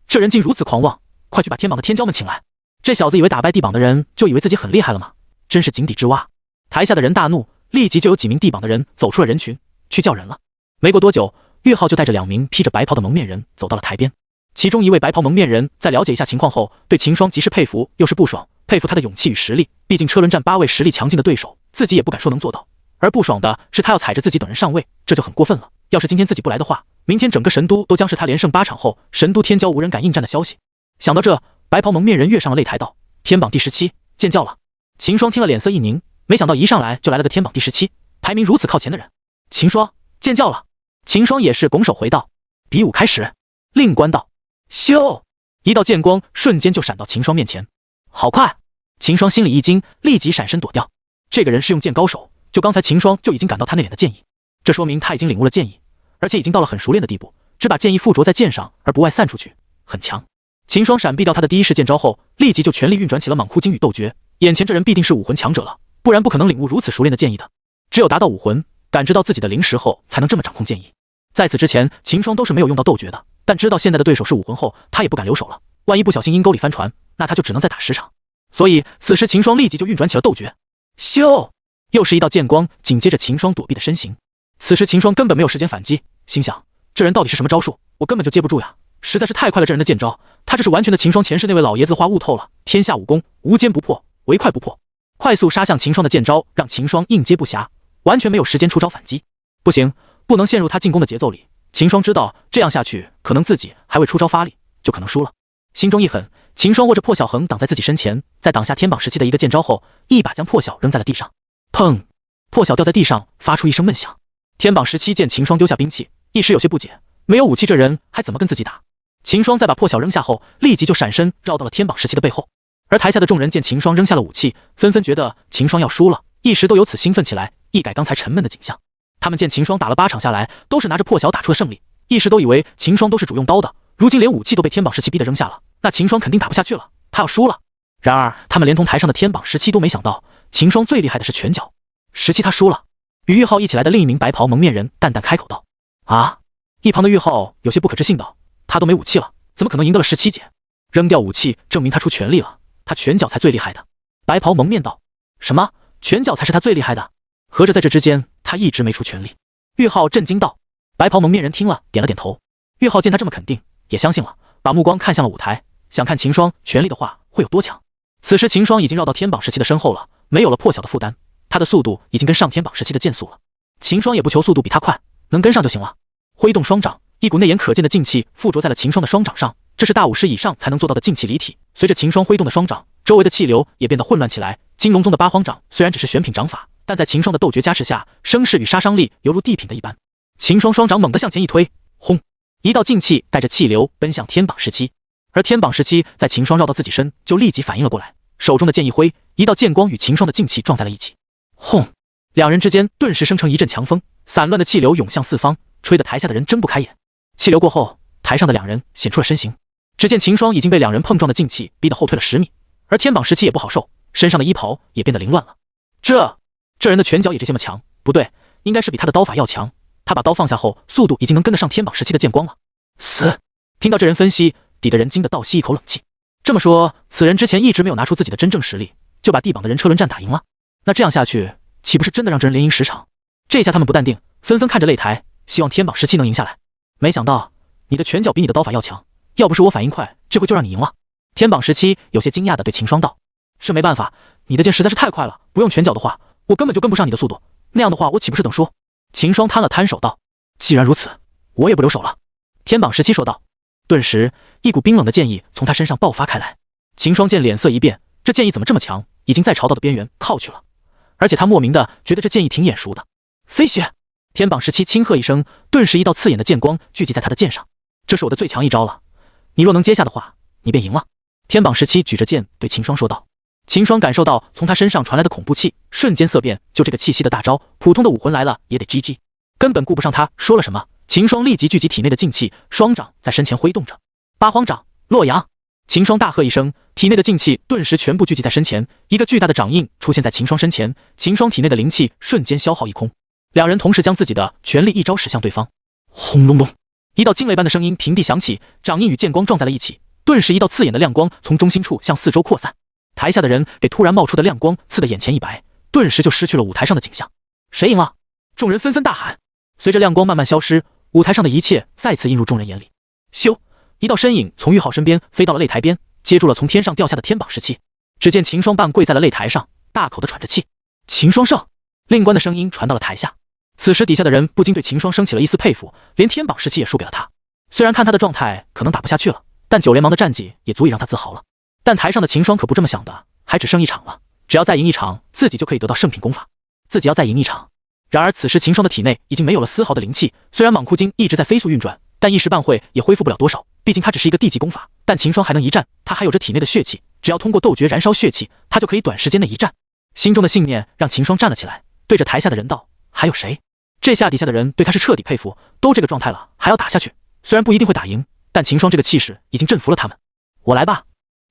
A: 这人竟如此狂妄，快去把天榜的天骄们请来。这小子以为打败地榜的人就以为自己很厉害了吗？真是井底之蛙。台下的人大怒，立即就有几名地榜的人走出了人群去叫人了。没过多久，岳浩就带着2名披着白袍的蒙面人走到了台边。其中一位白袍蒙面人在了解一下情况后，对秦霜极是佩服又是不爽，佩服他的勇气与实力，毕竟车轮战8位实力强劲的对手，自己也不敢说能做到。而不爽的是他要踩着自己等人上位，这就很过分了。要是今天自己不来的话，明天整个神都都将是他连胜8场后神都天骄无人敢应战的消息。想到这，白袍蒙面人跃上了擂台道：“天榜第17，见教了。”秦霜听了脸色一凝，没想到一上来就来了个天榜第17，排名如此靠前的人。秦霜见教了。秦霜也是拱手回道：“比武开始。”令官道：“咻！”一道剑光瞬间就闪到秦霜面前，好快！秦霜心里一惊，立即闪身躲掉。这个人是用剑高手，就刚才秦霜就已经感到他那脸的剑意，这说明他已经领悟了剑意，而且已经到了很熟练的地步，只把剑意附着在剑上而不外散出去，很强。秦霜闪避掉他的第一式剑招后，立即就全力运转起了莽枯金羽斗诀。眼前这人必定是武魂强者了，不然不可能领悟如此熟练的剑意的。只有达到武魂，感知到自己的灵识后，才能这么掌控剑意。在此之前，秦霜都是没有用到斗诀的，但知道现在的对手是武魂后，他也不敢留手了。万一不小心阴沟里翻船，那他就只能再打10场。所以此时秦霜立即就运转起了斗诀。咻！又是一道剑光，紧接着秦霜躲避的身形。此时秦霜根本没有时间反击，心想这人到底是什么招数，我根本就接不住呀，实在是太快了，这人的剑招，他这是完全的秦霜前世那位老爷子话悟透了，天下武功无坚不破，唯快不破。快速杀向秦霜的剑招让秦霜应接不暇，完全没有时间出招反击。不行，不能陷入他进攻的节奏里。秦霜知道这样下去可能自己还未出招发力，就可能输了。心中一狠，秦霜握着破晓横挡在自己身前，在挡下天榜17的一个剑招后，一把将破晓扔在了地上。砰！破晓掉在地上，发出一声闷响。天榜17见秦霜丢下兵器，一时有些不解，没有武器这人还怎么跟自己打？秦霜在把破晓扔下后，立即就闪身绕到了天榜17的背后。而台下的众人见秦霜扔下了武器，纷纷觉得秦霜要输了，一时都由此兴奋起来，一改刚才沉闷的景象。他们见秦霜打了8场下来，都是拿着破晓打出的胜利，一时都以为秦霜都是主用刀的，如今连武器都被天榜17逼得扔下了，那秦霜肯定打不下去了，他要输了。然而他们连同台上的天榜17都没想到，秦霜最厉害的是拳脚。17他输了。与玉浩一起来的另一名白袍蒙面人淡淡开口道：“啊！”一旁的玉浩有些不可置信道：“他都没武器了，怎么可能赢得了17姐？扔掉武器证明他出全力了，他拳脚才最厉害的。”白袍蒙面道：“什么？拳脚才是他最厉害的？合着在这之间他一直没出全力？”玉浩震惊道。白袍蒙面人听了点了点头。玉浩见他这么肯定，也相信了，把目光看向了舞台，想看秦霜全力的话会有多强。此时秦霜已经绕到天榜17的身后了，没有了破晓的负担，他的速度已经跟上天榜17的剑速了。秦霜也不求速度比他快，能跟上就行了。挥动双掌，一股内眼可见的劲气附着在了秦霜的双掌上，这是大武师以上才能做到的劲气离体。随着秦霜挥动的双掌，周围的气流也变得混乱起来。金龙宗的八荒掌虽然只是选品掌法，但在秦霜的斗诀加持下，声势与杀伤力犹如地品的一般。秦霜双掌猛地向前一推，轰！一道劲气带着气流奔向天榜17，而天榜17在秦霜绕到自己身就立即反应了过来，手中的剑一挥，一道剑光与秦霜的劲气撞在了一起，轰！两人之间顿时生成一阵强风，散乱的气流涌向四方，吹得台下的人睁不开眼。气流过后，台上的两人显出了身形，只见秦霜已经被两人碰撞的劲气逼得后退了10米，而天榜17也不好受，身上的衣袍也变得凌乱了。这人的拳脚也这么强？不对，应该是比他的刀法要强。他把刀放下后，速度已经能跟得上天榜17的剑光了。死！听到这人分析，底的人惊得倒吸一口冷气。这么说，此人之前一直没有拿出自己的真正实力，就把地榜的人车轮战打赢了。那这样下去，岂不是真的让这人连赢10场？这下他们不淡定，纷纷看着擂台，希望天榜17能赢下来。没想到你的拳脚比你的刀法要强，要不是我反应快，这回就让你赢了。天榜17有些惊讶地对秦霜道：“是没办法，你的剑实在是太快了，不用拳脚的话，我根本就跟不上你的速度，那样的话我岂不是等输？”秦霜摊了摊手道：“既然如此，我也不留手了。”天榜17说道。顿时一股冰冷的剑意从他身上爆发开来。秦霜见脸色一变，这剑意怎么这么强，已经在朝道的边缘靠去了，而且他莫名的觉得这剑意挺眼熟的。飞雪！天榜17轻喝一声，顿时一道刺眼的剑光聚集在他的剑上。这是我的最强一招了，你若能接下的话，你便赢了。天榜17举着剑对秦霜说道。秦霜感受到从他身上传来的恐怖气，瞬间色变，就这个气息的大招，普通的武魂来了也得 GG， 根本顾不上他说了什么。秦霜立即聚集体内的劲气，双掌在身前挥动着。八荒掌，洛阳！秦霜大喝一声，体内的劲气顿时全部聚集在身前，一个巨大的掌印出现在秦霜身前，秦霜体内的灵气瞬间消耗一空。两人同时将自己的全力一招使向对方，轰隆隆！一道惊雷般的声音平地响起，掌印与剑光撞在了一起，顿时一道刺眼的亮光从中心处向四周扩散。台下的人被突然冒出的亮光刺得眼前一白，顿时就失去了舞台上的景象。谁赢了？众人纷纷大喊。随着亮光慢慢消失，舞台上的一切再次映入众人眼里。咻！一道身影从玉浩身边飞到了擂台边，接住了从天上掉下的天榜17。只见秦霜半跪在了擂台上，大口的喘着气。秦霜胜！令官的声音传到了台下。此时底下的人不禁对秦霜升起了一丝佩服，连天榜17也输给了他。虽然看他的状态可能打不下去了，但9联盟的战绩也足以让他自豪了。但台上的秦霜可不这么想的，还只剩一场了，只要再赢一场，自己就可以得到圣品功法。自己要再赢一场。然而此时秦霜的体内已经没有了丝毫的灵气，虽然蟒窟精一直在飞速运转，但一时半会也恢复不了多少，毕竟它只是一个地级功法。但秦霜还能一战，他还有着体内的血气，只要通过斗诀燃烧血气，他就可以短时间内一战。心中的信念让秦霜站了起来，对着台下的人道：还有谁？这下底下的人对他是彻底佩服，都这个状态了还要打下去，虽然不一定会打赢，但秦霜这个气势已经征服了他们。我来吧！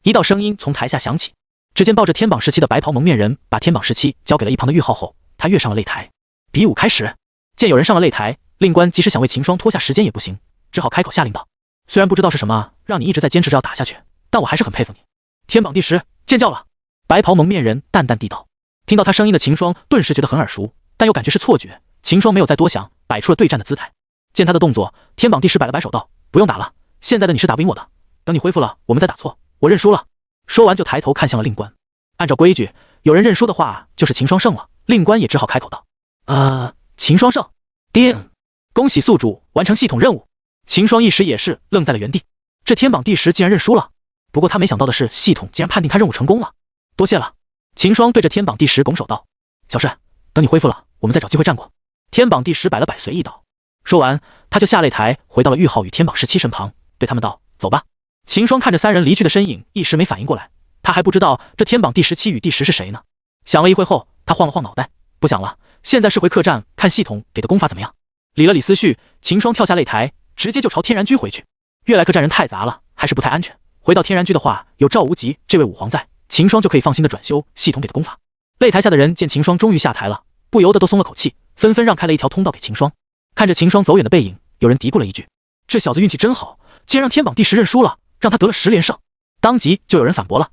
A: 一道声音从台下响起。只见抱着天榜17的白袍蒙面人把天榜17交给了一旁的玉浩后，他跃上了擂台。比武开始。见有人上了擂台，令官即使想为秦霜拖下时间也不行，只好开口下令道：虽然不知道是什么让你一直在坚持着要打下去，但我还是很佩服你。天榜第10，见教了！白袍蒙面人淡淡地道。听到他声音的秦霜顿时觉得很耳熟，但又感觉是错觉。秦霜没有再多想，摆出了对战的姿态。见他的动作，天榜第10摆了摆手道：不用打了，现在的你是打不赢我的，等你恢复了我们再打错，我认输了。说完就抬头看向了令官。按照规矩，有人认输的话就是秦霜胜了，令官也只好开口道：秦霜胜！叮！恭喜宿主完成系统任务。秦霜一时也是愣在了原地，这天榜第10竟然认输了。不过他没想到的是，系统竟然判定他任务成功了。多谢了。秦霜对着天榜第10拱手道：小事，等你恢复了我们再找机会战过。天榜第10摆了摆随意道。说完他就下擂台回到了玉浩与天榜17身旁，对他们道：走吧。秦霜看着三人离去的身影，一时没反应过来，他还不知道这天榜第17与第10是谁呢。想了一会后，他晃了晃脑袋，不想了，现在是回客栈看系统给的功法怎么样。理了理思绪，秦霜跳下擂台，直接就朝天然居回去。悦来客栈人太杂了，还是不太安全。回到天然居的话，有赵无极这位武皇在，秦霜就可以放心的转修系统给的功法。擂台下的人见秦霜终于下台了，不由得都松了口气，纷纷让开了一条通道给秦霜。看着秦霜走远的背影，有人嘀咕了一句：这小子运气真好，竟然让天榜第10认输了，让他得了10连胜。当即就有人反驳了：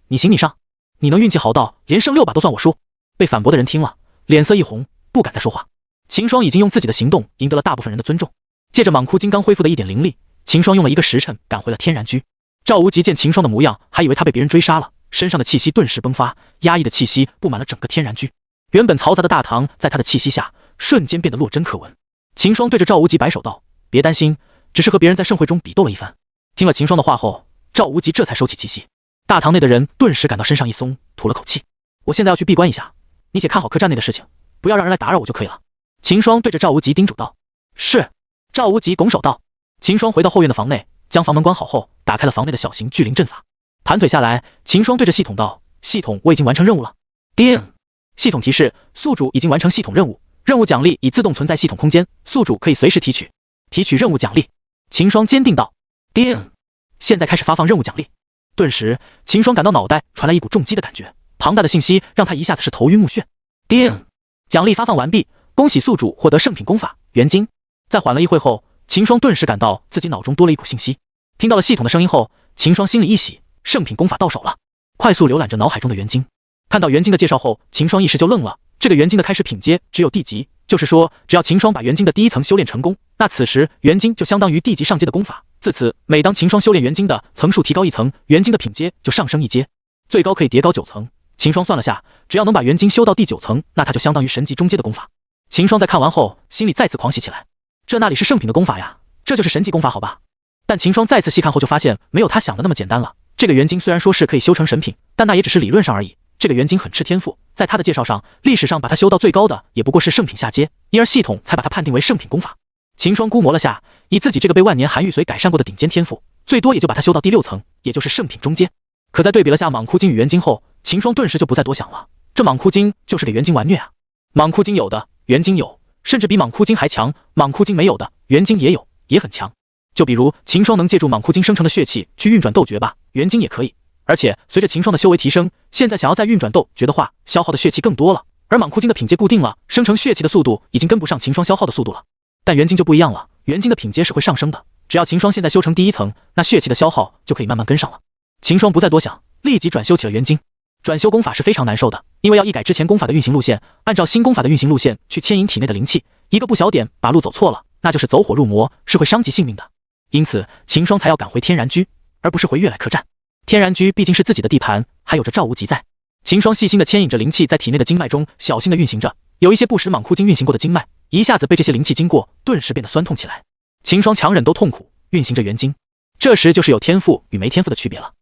A: 你行你上，你能运气好到连胜6把都算我输？被反驳的人听了，脸色一红，不敢再说话。秦霜已经用自己的行动赢得了大部分人的尊重。借着蟒窟精刚恢复的一点灵力，秦霜用了1个时辰赶回了天然居。赵无极见秦霜的模样，还以为他被别人追杀了，身上的气息顿时迸发，压抑的气息布满了整个天然居。原本嘈杂的大堂在他的气息下瞬间变得落针可闻。秦霜对着赵无极摆手道：别担心，只是和别人在盛会中比斗了一番。听了秦霜的话后，赵无极这才收起气息。大堂内的人顿时感到身上一松，吐了口气。我现在要去闭关一下，你且看好客栈内的事情，不要让人来打扰我就可以了。秦霜对着赵无极叮嘱道。是。赵无极拱手道。秦霜回到后院的房内，将房门关好后，打开了房内的小型聚灵阵法。盘腿下来，秦霜对着系统道：系统，我已经完成任务了。叮！系统提示：宿主已经完成系统任务，任务奖励已自动存在系统空间，宿主可以随时提取。提取任务奖励。秦霜坚定道。叮！现在开始发放任务奖励。顿时秦霜感到脑袋传来一股重击的感觉，庞大的信息让他一下子是头晕目眩。叮！奖励发放完毕，恭喜宿主获得圣品功法元晶。在缓了一会后，秦霜顿时感到自己脑中多了一股信息。听到了系统的声音后，秦霜心里一喜，圣品功法到手了。快速浏览着脑海中的元晶，看到元晶的介绍后，秦霜一时就愣了。这个元晶的开始品阶只有地级，就是说只要秦霜把元晶的第1层修炼成功，那此时元晶就相当于地级上阶的功法。自此每当秦霜修炼元晶的层数提高1层，元晶的品阶就上升1阶，最高可以叠高9层。秦霜算了下，只要能把元晶修到第9层，那它就相当于神级中阶的功法。秦霜在看完后心里再次狂喜起来，这哪里是圣品的功法呀，这就是神级功法好吧。但秦霜再次细看后就发现没有他想的那么简单了。这个元晶虽然说是可以修成神品，但那也只是理论上而已。这个元晶很吃天赋，在他的介绍上，历史上把它修到最高的也不过是圣品下阶，因而系统才把它判定为圣品功法。秦霜估摸了下，以自己这个被万年寒玉髓改善过的顶尖天赋，最多也就把它修到第6层，也就是圣品中阶。可在对比了下蟒窟精与元晶后，秦霜顿时就不再多想了，这蟒窟精就是给元晶玩虐啊。蟒窟精有的元晶有，甚至比蟒窟精还强，蟒窟精没有的元晶也有，也很强。就比如秦霜能借助蟒窟精生成的血气去运转斗诀吧，元晶也可以。而且随着秦霜的修为提升，现在想要再运转斗诀的话，消耗的血气更多了。而蟒窟精的品阶固定了，生成血气的速度已经跟不上秦霜消耗的速度了。但元晶就不一样了，元晶的品阶是会上升的，只要秦霜现在修成第1层，那血气的消耗就可以慢慢跟上了。秦霜不再多想，立即转修起了元晶。转修功法是非常难受的，因为要一改之前功法的运行路线，按照新功法的运行路线去牵引体内的灵气，一个不小点把路走错了，那就是走火入魔，是会伤及性命的。因此秦霜才要赶回天然居，而不是回悦来客栈。天然居毕竟是自己的地盘，还有着赵无极在。秦霜细心地牵引着灵气在体内的经脉中小心地运行着，有一些不食蟒窟经运行过的经脉，一下子被这些灵气经过，顿时变得酸痛起来。秦霜强忍都痛苦，运行着元经。这时就是有天赋与没天赋的区别了。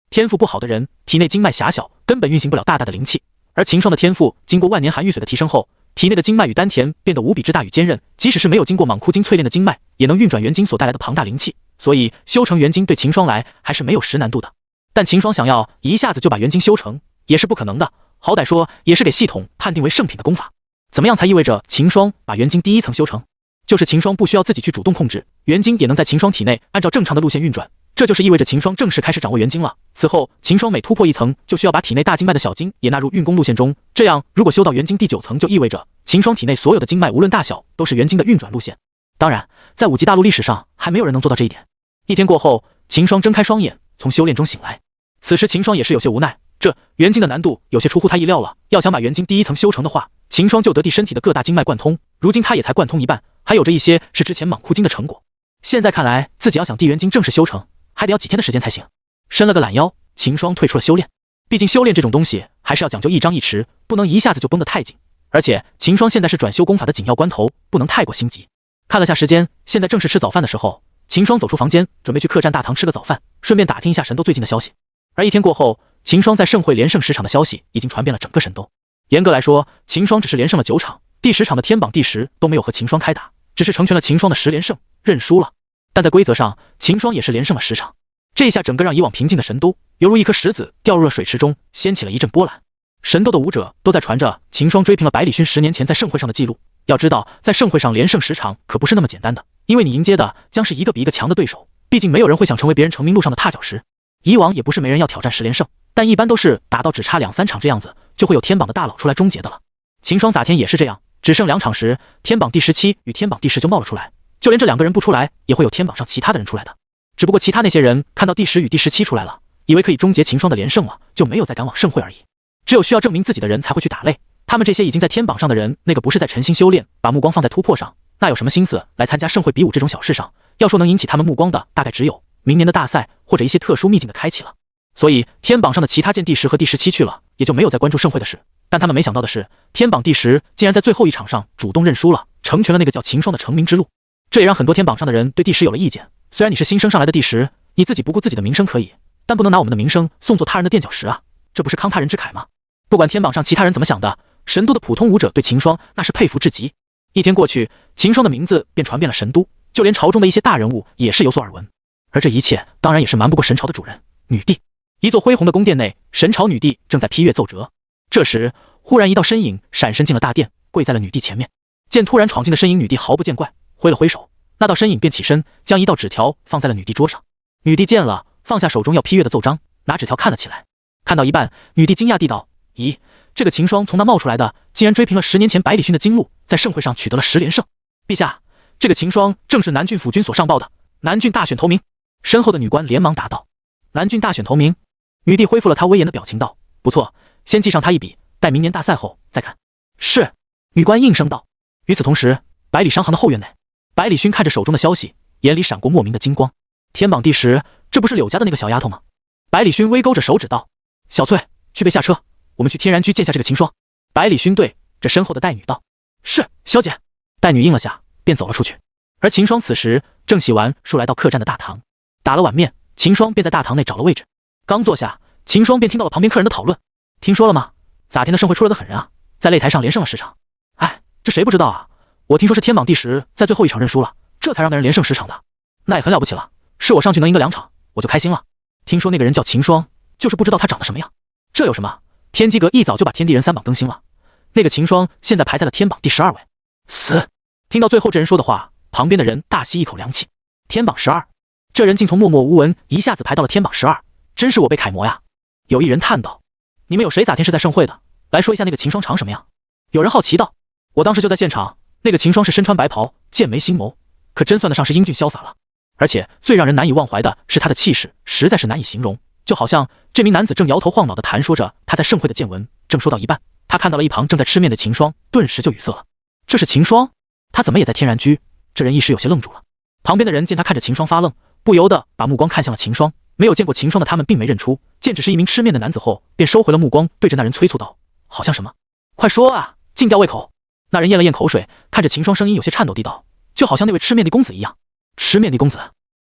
A: 天赋不好的人，体内经脉狭小，根本运行不了大的灵气。而秦霜的天赋经过万年寒玉髓的提升后，体内的经脉与丹田变得无比之大与坚韧，即使是没有经过蟒窟经淬炼的经脉，也能运转元经所带来的庞大灵气。所以修成元经对秦霜来还是没有实难度的。但秦霜想要一下子就把元经修成，也是不可能的。好歹说也是给系统判定为圣品的功法。怎么样才意味着秦霜把元经第一层修成？就是秦霜不需要自己去主动控制，元经也能在秦霜体内按照正常的路线运转。这就是意味着秦霜正式开始掌握元经了。此后，秦霜每突破一层，就需要把体内大经脉的小经也纳入运功路线中。这样，如果修到元经第9层，就意味着秦霜体内所有的经脉无论大小，都是元经的运转路线。当然，在5级大陆历史上，还没有人能做到这一点。一天过后，秦霜睁开双眼，从修炼中醒来。此时秦霜也是有些无奈，这元经的难度有些出乎他意料了。要想把元经第1层修成的话，秦霜就得地身体的各大经脉贯通，如今他也才贯通一半，还有着一些是之前蟒窟经的成果。现在看来，自己要想地元经正式修成，还得要几天的时间才行。伸了个懒腰，秦霜退出了修炼。毕竟修炼这种东西还是要讲究一张一弛，不能一下子就绷得太紧。而且秦霜现在是转修功法的紧要关头，不能太过心急。看了下时间，现在正是吃早饭的时候。秦霜走出房间，准备去客栈大堂吃个早饭，顺便打听一下神都最近的消息。而一天过后，秦霜在盛会连胜10场的消息已经传遍了整个神都。严格来说，秦霜只是连胜了9场，第10场的天榜第10都没有和秦霜开打，只是成全了秦霜的10连胜，认输了。但在规则上，秦霜也是连胜了10场。这一下整个让以往平静的神都犹如一颗石子掉入了水池中，掀起了一阵波澜。神都的武者都在传着秦霜追平了百里勋10年前在盛会上的记录。要知道，在盛会上连胜10场可不是那么简单的，因为你迎接的将是一个比一个强的对手。毕竟没有人会想成为别人成名路上的踏脚石。以往也不是没人要挑战10连胜，但一般都是打到只差2、3场这样子，就会有天榜的大佬出来终结的了。秦霜咋天也是这样，只剩2场时，天榜第17与天榜第10就冒了出来。就连这2个人不出来，也会有天榜上其他的人出来的。只不过其他那些人看到第10与第17出来了，以为可以终结秦霜的连胜了，就没有再赶往盛会而已。只有需要证明自己的人才会去打擂。他们这些已经在天榜上的人，那个不是在诚心修炼，把目光放在突破上，那有什么心思来参加盛会比武这种小事上？要说能引起他们目光的，大概只有明年的大赛或者一些特殊秘境的开启了。所以天榜上的其他见第10和第17去了，也就没有再关注盛会的事。但他们没想到的是，天榜第10竟然在最后一场上主动认输了，成全了那个叫秦霜的成名之路。这也让很多天榜上的人对第10有了意见。虽然你是新升上来的第10，你自己不顾自己的名声可以，但不能拿我们的名声送作他人的垫脚石啊！这不是慷他人之慨吗？不管天榜上其他人怎么想的，神都的普通武者对秦霜那是佩服至极。一天过去，秦霜的名字便传遍了神都，就连朝中的一些大人物也是有所耳闻。而这一切当然也是瞒不过神朝的主人女帝。一座恢宏的宫殿内，神朝女帝正在批阅奏折。这时忽然一道身影闪身进了大殿，跪在了女帝前面。见突然闯进的身影，女帝毫不见怪，挥了挥手，那道身影便起身，将一道纸条放在了女帝桌上。女帝见了，放下手中要批阅的奏章，拿纸条看了起来。看到一半，女帝惊讶地道：咦，这个秦霜从那冒出来的，竟然追平了10年前百里勋的经录，在盛会上取得了10连胜。陛下，这个秦霜正是南郡府君所上报的南郡大选头名。身后的女官连忙答道：南郡大选头名。女帝恢复了她威严的表情道：不错，先记上他一笔，待明年大赛后再看。是。女官应声道。与此同时，百里商行的后院内，百里勋看着手中的消息，眼里闪过莫名的金光。天榜第10，这不是柳家的那个小丫头吗？百里勋微勾着手指道：小翠，去备下车，我们去天然居见下这个秦霜。百里勋对着身后的黛女道：是，小姐。黛女应了下，便走了出去。而秦霜此时正洗完漱来到客栈的大堂，打了碗面，秦霜便在大堂内找了位置。刚坐下，秦霜便听到了旁边客人的讨论。听说了吗？咋天的盛会出来的狠人啊，在擂台上连胜了10场。哎，这谁不知道啊？我听说是天榜第10在最后一场认输了，这才让那人连胜10场的。那也很了不起了，是我上去能赢个2场，我就开心了。听说那个人叫秦霜，就是不知道他长得什么样。这有什么？天机阁一早就把天地人3榜更新了，那个秦霜现在排在了天榜第12位。死！听到最后这人说的话，旁边的人大吸一口凉气。天榜12，这人竟从默默无闻一下子排到了天榜12，真是我辈楷模呀。有一人叹道：你们有谁咋天是在盛会的？来说一下那个秦霜长什么样？有人好奇道：我当时就在现场，那个秦霜是身穿白袍，剑眉星眸，可真算得上是英俊潇洒了。而且最让人难以忘怀的是他的气势，实在是难以形容。就好像这名男子正摇头晃脑地谈说着他在盛会的见闻，正说到一半，他看到了一旁正在吃面的秦霜，顿时就语塞了。这是秦霜？他怎么也在天然居？这人一时有些愣住了。旁边的人见他看着秦霜发愣，不由得把目光看向了秦霜。没有见过秦霜的他们并没认出，见只是一名吃面的男子后，便收回了目光，对着那人催促道：“好像什么？快说啊，尽吊胃口。”那人咽了咽口水，看着秦霜，声音有些颤抖地道：“就好像那位吃面的公子一样。”吃面的公子。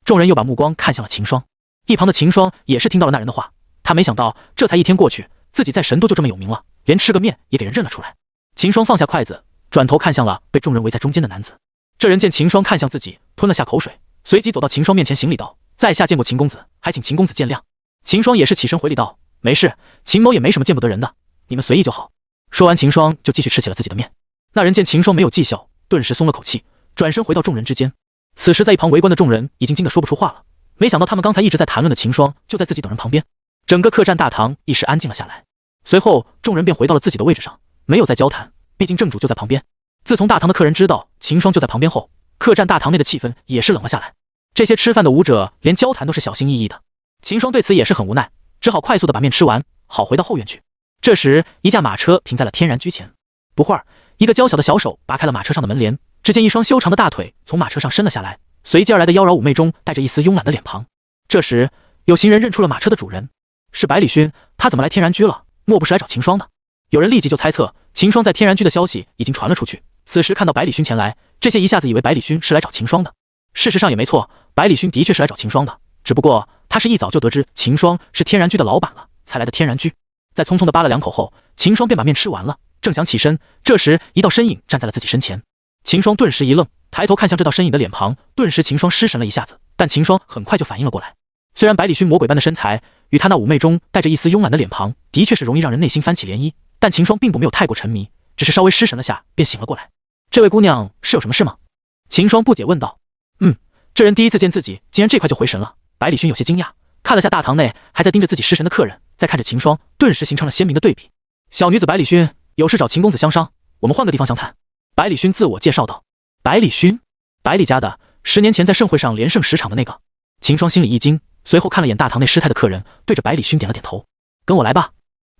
A: 众人又把目光看向了秦霜。一旁的秦霜也是听到了那人的话，他没想到这才一天过去，自己在神都就这么有名了，连吃个面也给人认了出来。秦霜放下筷子，转头看向了被众人围在中间的男子。这人见秦霜看向自己，吞了下口水，随即走到秦霜面前行礼道：“在下见过秦公子，还请秦公子见谅。”秦霜也是起身回礼道：“没事，秦某也没什么见不得人的，你们随意就好。”说完，秦霜就继续吃起了自己的面。那人见秦霜没有讥笑，顿时松了口气，转身回到众人之间。此时在一旁围观的众人已经惊得说不出话了，没想到他们刚才一直在谈论的秦霜就在自己等人旁边。整个客栈大堂一时安静了下来，随后众人便回到了自己的位置上，没有再交谈，毕竟正主就在旁边。自从大堂的客人知道秦霜就在旁边后，客栈大堂内的气氛也是冷了下来。这些吃饭的武者连交谈都是小心翼翼的。秦霜对此也是很无奈，只好快速的把面吃完，好回到后院去。这时一架马车停在了天然居前，不会儿，一个娇小的小手拔开了马车上的门帘，只见一双修长的大腿从马车上伸了下来，随即而来的妖娆妩媚中带着一丝慵懒的脸庞。这时有行人认出了马车的主人，是百里勋，他怎么来天然居了？莫不是来找秦霜的？有人立即就猜测秦霜在天然居的消息已经传了出去，此时看到百里勋前来，这些一下子以为百里勋是来找秦霜的。事实上也没错，百里勋的确是来找秦霜的，只不过他是一早就得知秦霜是天然居的老板了，才来的天然居。在匆匆的扒了两口后，秦霜便把面吃完了，正想起身，这时一道身影站在了自己身前。秦霜顿时一愣，抬头看向这道身影的脸庞，顿时秦霜失神了一下子，但秦霜很快就反应了过来。虽然百里勋魔鬼般的身材与他那妩媚中带着一丝慵懒的脸庞的确是容易让人内心翻起涟漪，但秦霜并不没有太过沉迷，只是稍微失神了下便醒了过来。这位姑娘是有什么事吗？秦霜不解问道。这人第一次见自己竟然这块就回神了。百里勋有些惊讶，看了下大堂内还在盯着自己失神的客人，再看着秦霜，顿时形成了鲜明的对比。小女子百里勋有事找秦公子相商，我们换个地方详谈。百里勋自我介绍道。百里勋，百里家的，10年前在盛会上连胜10场的那个。秦霜心里一惊，随后看了眼大堂内失态的客人，对着百里勋点了点头。跟我来吧。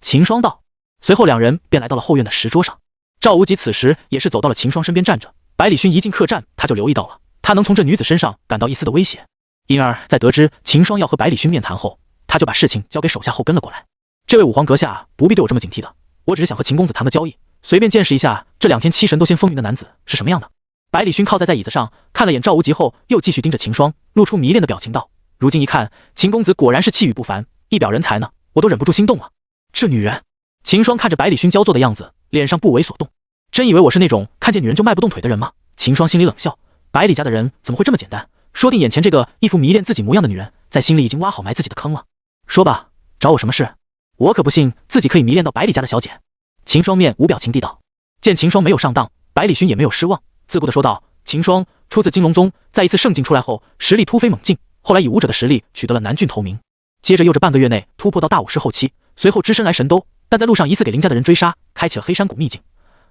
A: 秦霜道。随后两人便来到了后院的石桌上。赵无极此时也是走到了秦霜身边站着。百里勋一进客栈，他就留意到了，他能从这女子身上感到一丝的威胁，因而在得知秦霜要和百里勋面谈后，他就把事情交给手下后跟了过来。这位武皇阁下不必对我这么警惕的，我只是想和秦公子谈个交易，随便见识一下这2天7神都先风云的男子是什么样的。百里勋靠在椅子上，看了眼赵无极后，又继续盯着秦霜，露出迷恋的表情道：如今一看，秦公子果然是气宇不凡，一表人才呢，我都忍不住心动了。这女人。秦霜看着百里勋娇作的样子，脸上不为所动。真以为我是那种看见女人就迈不动腿的人吗？秦霜心里冷笑，百里家的人怎么会这么简单？说定眼前这个一副迷恋自己模样的女人，在心里已经挖好埋自己的坑了。说吧，找我什么事？我可不信自己可以迷恋到百里家的小姐。秦霜面无表情地道。见秦霜没有上当，百里勋也没有失望，自顾地说道：秦霜出自金龙宗，在一次圣境出来后，实力突飞猛进，后来以武者的实力取得了南郡头名，接着又这半个月内突破到大武师后期，随后只身来神都，但在路上疑似给林家的人追杀，开启了黑山谷秘境。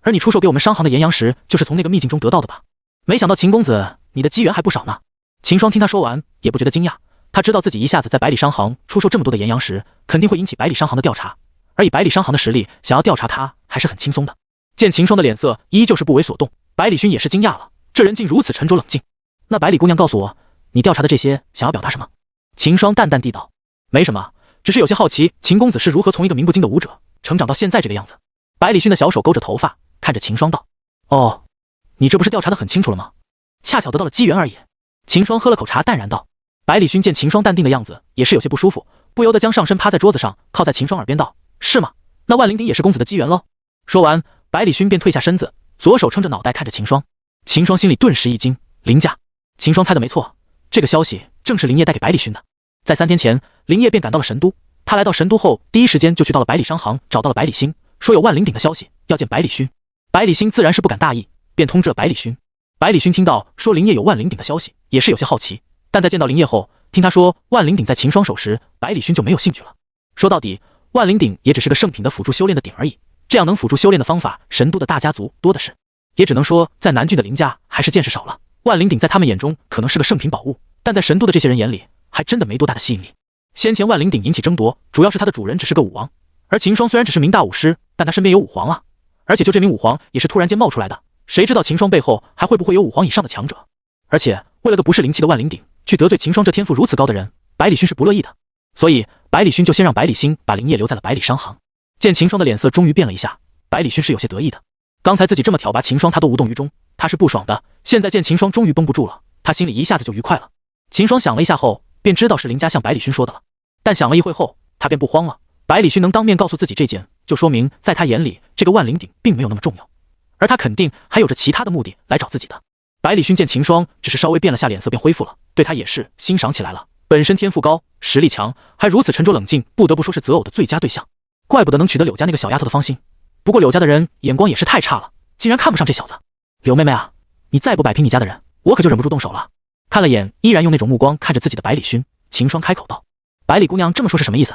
A: 而你出售给我们商行的岩阳石，就是从那个秘境中得到的吧？没想到秦公子，你的机缘还不少呢。秦霜听他说完，也不觉得惊讶，他知道自己一下子在百里商行出售这么多的岩阳石，肯定会引起百里商行的调查，而以百里商行的实力，想要调查他还是很轻松的。见秦霜的脸色依旧是不为所动，百里勋也是惊讶了，这人竟如此沉着冷静。那百里姑娘告诉我，你调查的这些想要表达什么？秦霜淡淡地道：没什么，只是有些好奇秦公子是如何从一个名不经的武者成长到现在这个样子。百里勋的小手勾着头发，看着秦霜道：哦，你这不是调查得很清楚了吗？恰巧得到了机缘而已。秦霜喝了口茶，淡然道。百里勋见秦霜淡定的样子，也是有些不舒服，不由得将上身趴在桌子上，靠在秦霜耳边道：是吗？那万灵鼎也是公子的机缘喽。说完，百里勋便退下身子，左手撑着脑袋看着秦霜。秦霜心里顿时一惊，林家。秦霜猜的没错，这个消息正是林业带给百里勋的。在3天前，林业便赶到了神都，他来到神都后，第一时间就去到了百里商行，找到了百里星，说有万灵鼎的消息要见百里勋。百里星自然是不敢大意，便通知了百里勋。百里勋听到说林业有万灵鼎的消息，也是有些好奇，但在见到林业后，听他说万灵鼎在秦霜手时，百里勋就没有兴趣了。说到底，万灵鼎也只是个圣品的辅助修炼的鼎而已，这样能辅助修炼的方法，神都的大家族多的是，也只能说在南郡的林家还是见识少了。万灵鼎在他们眼中可能是个圣品宝物，但在神都的这些人眼里，还真的没多大的吸引力。先前万灵鼎引起争夺，主要是他的主人只是个武王，而秦霜虽然只是名大武师，但他身边有武皇啊，而且就这名武皇也是突然间冒出来的，谁知道秦霜背后还会不会有武皇以上的强者？而且为了个不是灵气的万灵鼎，去得罪秦霜这天赋如此高的人，百里勋是不乐意的。所以百里勋就先让百里星把灵液留在了百里商行。见秦霜的脸色终于变了一下，百里勋是有些得意的。刚才自己这么挑拔秦霜，他都无动于衷，他是不爽的。现在见秦霜终于绷不住了，他心里一下子就愉快了。秦霜想了一下后，便知道是林家向百里勋说的了。但想了一会后，他便不慌了。百里勋能当面告诉自己这件，就说明在他眼里，这个万灵鼎并没有那么重要，而他肯定还有着其他的目的来找自己的。百里勋见秦霜只是稍微变了下脸色便恢复了，对他也是欣赏起来了。本身天赋高，实力强，还如此沉着冷静，不得不说是择偶的最佳对象。怪不得能取得柳家那个小丫头的芳心。不过柳家的人眼光也是太差了，竟然看不上这小子。柳妹妹啊，你再不摆平你家的人，我可就忍不住动手了。看了眼依然用那种目光看着自己的百里勋，秦霜开口道：百里姑娘这么说是什么意思？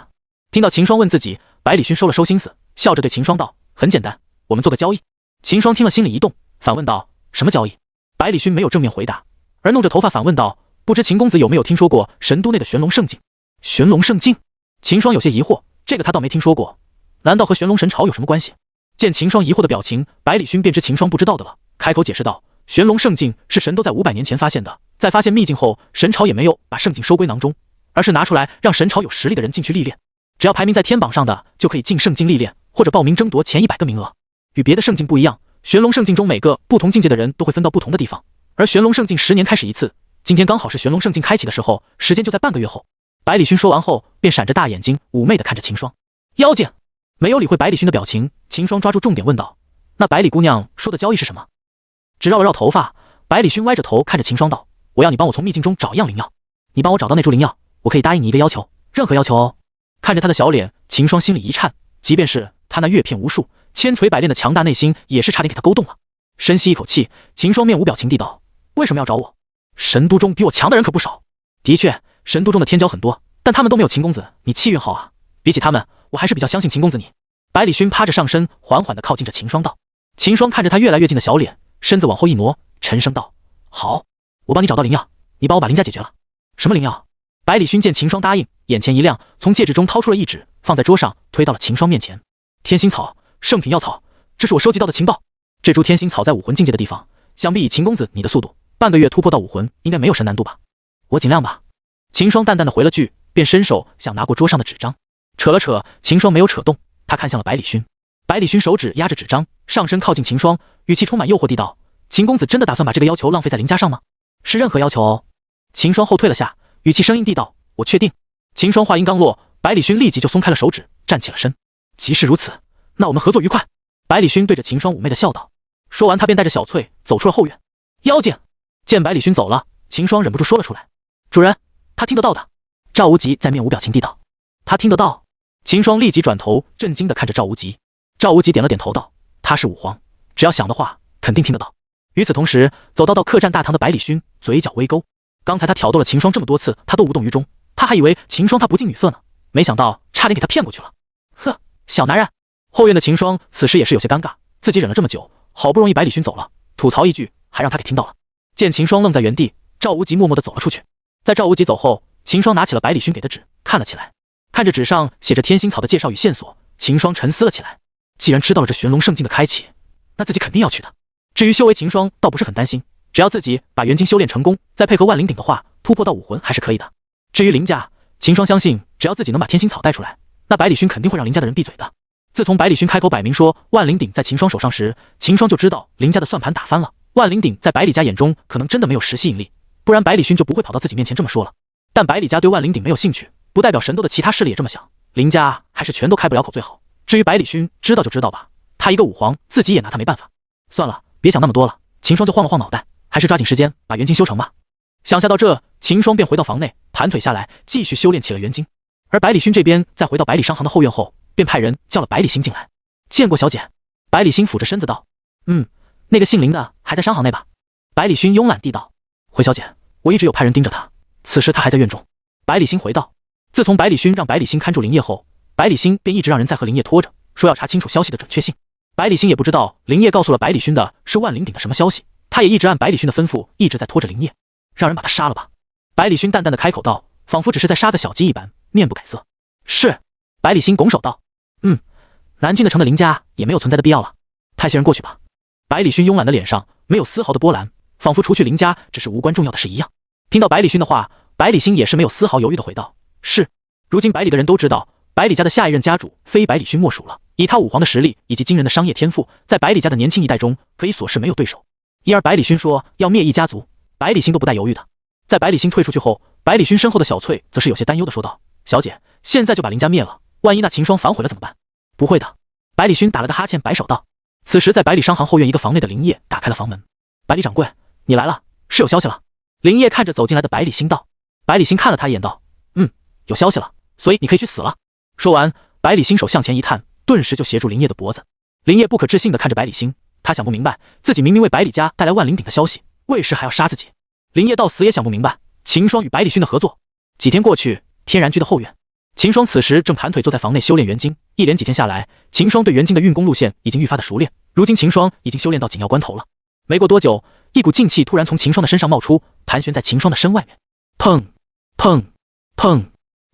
A: 听到秦霜问自己，百里勋收了收心思，笑着对秦霜道：很简单，我们做个交易。秦霜听了心里一动，反问道：什么交易？百里勋没有正面回答，而弄着头发反问道：不知秦公子有没有听说过神都内的玄龙圣境？玄龙圣境？秦霜有些疑惑，这个他倒没听说过，难道和玄龙神朝有什么关系？见秦霜疑惑的表情，百里勋便知秦霜不知道的了，开口解释道：玄龙圣境是神都在500年前发现的，在发现秘境后，神朝也没有把圣境收归囊中，而是拿出来让神朝有实力的人进去历练，只要排名在天榜上的就可以进圣境历练，或者报名争夺前100个名额。与别的圣境不一样，玄龙圣境中每个不同境界的人都会分到不同的地方，而玄龙圣境10年开始一次，今天刚好是玄龙圣境开启的时候，时间就在半个月后。百里勋说完后，便闪着大眼睛妩媚地看着秦霜。妖精！没有理会百里勋的表情，秦霜抓住重点问道：那百里姑娘说的交易是什么？只绕了绕头发，百里勋歪着头看着秦霜道：我要你帮我从秘境中找一样灵药，你帮我找到那株灵药，我可以答应你一个要求，任何要求哦。看着他的小脸，秦霜心里一颤，即便是他那阅片无数、千锤百炼的强大内心，也是差点给他勾动了。深吸一口气，秦霜面无表情地道：为什么要找我？神都中比我强的人可不少。的确，神都中的天骄很多，但他们都没有秦公子你气运好啊，比起他们，我还是比较相信秦公子你。百里勋趴着上身，缓缓地靠近着秦霜道。秦霜看着他越来越近的小脸，身子往后一挪，沉声道：好，我帮你找到灵药，你帮我把林家解决了。什么灵药？百里勋见秦霜答应，眼前一亮，从戒指中掏出了一纸，放在桌上，推到了秦霜面前。天心草，圣品药草，这是我收集到的情报。这株天心草在武魂境界的地方，想必以秦公子你的速度，半个月突破到武魂，应该没有什么难度吧？我尽量吧。秦霜淡淡的回了句，便伸手想拿过桌上的纸张，扯了扯，秦霜没有扯动，他看向了百里勋。百里勋手指压着纸张，上身靠近秦霜，语气充满诱惑地道：秦公子真的打算把这个要求浪费在林家上吗？是任何要求哦。秦霜后退了下，语气生硬地道：我确定。秦霜话音刚落，百里勋立即就松开了手指，站起了身。即是如此，那我们合作愉快。百里勋对着秦霜妩媚的笑道。说完，他便带着小翠走出了后院。妖精！见百里勋走了，秦霜忍不住说了出来：主人，他听得到的。赵无极在面无表情地道：他听得到。秦霜立即转头震惊地看着赵无极。赵无极点了点头道：他是武皇，只要想的话肯定听得到。与此同时，走到客栈大堂的百里勋嘴角微勾，刚才他挑逗了秦霜这么多次，他都无动于衷，他还以为秦霜他不近女色呢，没想到差点给他骗过去了。呵，小男人。后院的秦霜此时也是有些尴尬，自己忍了这么久，好不容易百里勋走了，吐槽一句还让他给听到了。见秦霜愣在原地，赵无极默默地走了出去。在赵无极走后，秦霜拿起了百里勋给的纸看了起来，看着纸上写着天心草的介绍与线索，秦霜沉思了起来。既然知道了这玄龙圣境的开启，那自己肯定要去的。至于修为，秦霜倒不是很担心，只要自己把元晶修炼成功，再配合万灵鼎的话，突破到武魂还是可以的。至于林家，秦霜相信只要自己能把天心草带出来，那百里勋肯定会让林家的人闭嘴的。自从百里勋开口摆明说万灵鼎在秦霜手上时，秦霜就知道林家的算盘打翻了，万灵鼎在百里家眼中可能真的没有实吸引力，不然百里勋就不会跑到自己面前这么说了。但百里家对万灵鼎没有兴趣，不代表神都的其他势力也这么想，林家还是全都开不了口最好。至于百里勋，知道就知道吧，他一个武皇，自己也拿他没办法。算了，别想那么多了。秦霜就晃了晃脑袋，还是抓紧时间把元晶修成吧。想下到这，秦霜便回到房内，盘腿下来，继续修炼起了元晶。而百里勋这边在回到百里商行的后院后，便派人叫了百里星进来。见过小姐。百里星俯着身子道：那个姓林的还在商行内吧？百里勋慵懒地道：回小姐，我一直有派人盯着他，此时他还在院中。百里星回道：自从百里勋让百里星看住林业后，百里星便一直让人在和林业拖着，说要查清楚消息的准确性。百里星也不知道林业告诉了百里勋的是万灵鼎的什么消息，他也一直按百里勋的吩咐一直在拖着林业，让人把他杀了吧。百里勋淡淡的开口道，仿佛只是在杀个小鸡一般，面不改色。是。百里星拱手道：南郡的城的林家也没有存在的必要了，派些人过去吧。百里勋慵懒的脸上没有丝毫的波澜，仿佛除去林家只是无关重要的事一样。听到百里勋的话，百里星也是没有丝毫犹豫的回道：“是。”如今百里的人都知道，百里家的下一任家主非百里勋莫属了。以他武皇的实力以及惊人的商业天赋，在百里家的年轻一代中，可以说是没有对手。因而百里勋说要灭一家族，百里星都不带犹豫的。在百里星退出去后，百里勋身后的小翠则是有些担忧的说道：“小姐，现在就把林家灭了，万一那秦霜反悔了怎么办？”不会的，百里勋打了个哈欠，摆手道。此时在百里商行后院一个房内的林业打开了房门：“百里掌柜，你来了，是有消息了。”林业看着走进来的百里星道。百里星看了他一眼道：“有消息了，所以你可以去死了。”说完，百里星手向前一探，顿时就挟住林业的脖子。林业不可置信地看着百里星，他想不明白，自己明明为百里家带来万灵鼎的消息，为什还要杀自己？林业到死也想不明白秦霜与百里勋的合作。几天过去，天然居的后院，秦霜此时正盘腿坐在房内修炼元晶。一连几天下来，秦霜对元晶的运功路线已经愈发的熟练。如今秦霜已经修炼到紧要关头了。没过多久，一股劲气突然从秦霜的身上冒出，盘旋在秦霜的身外面。砰砰砰，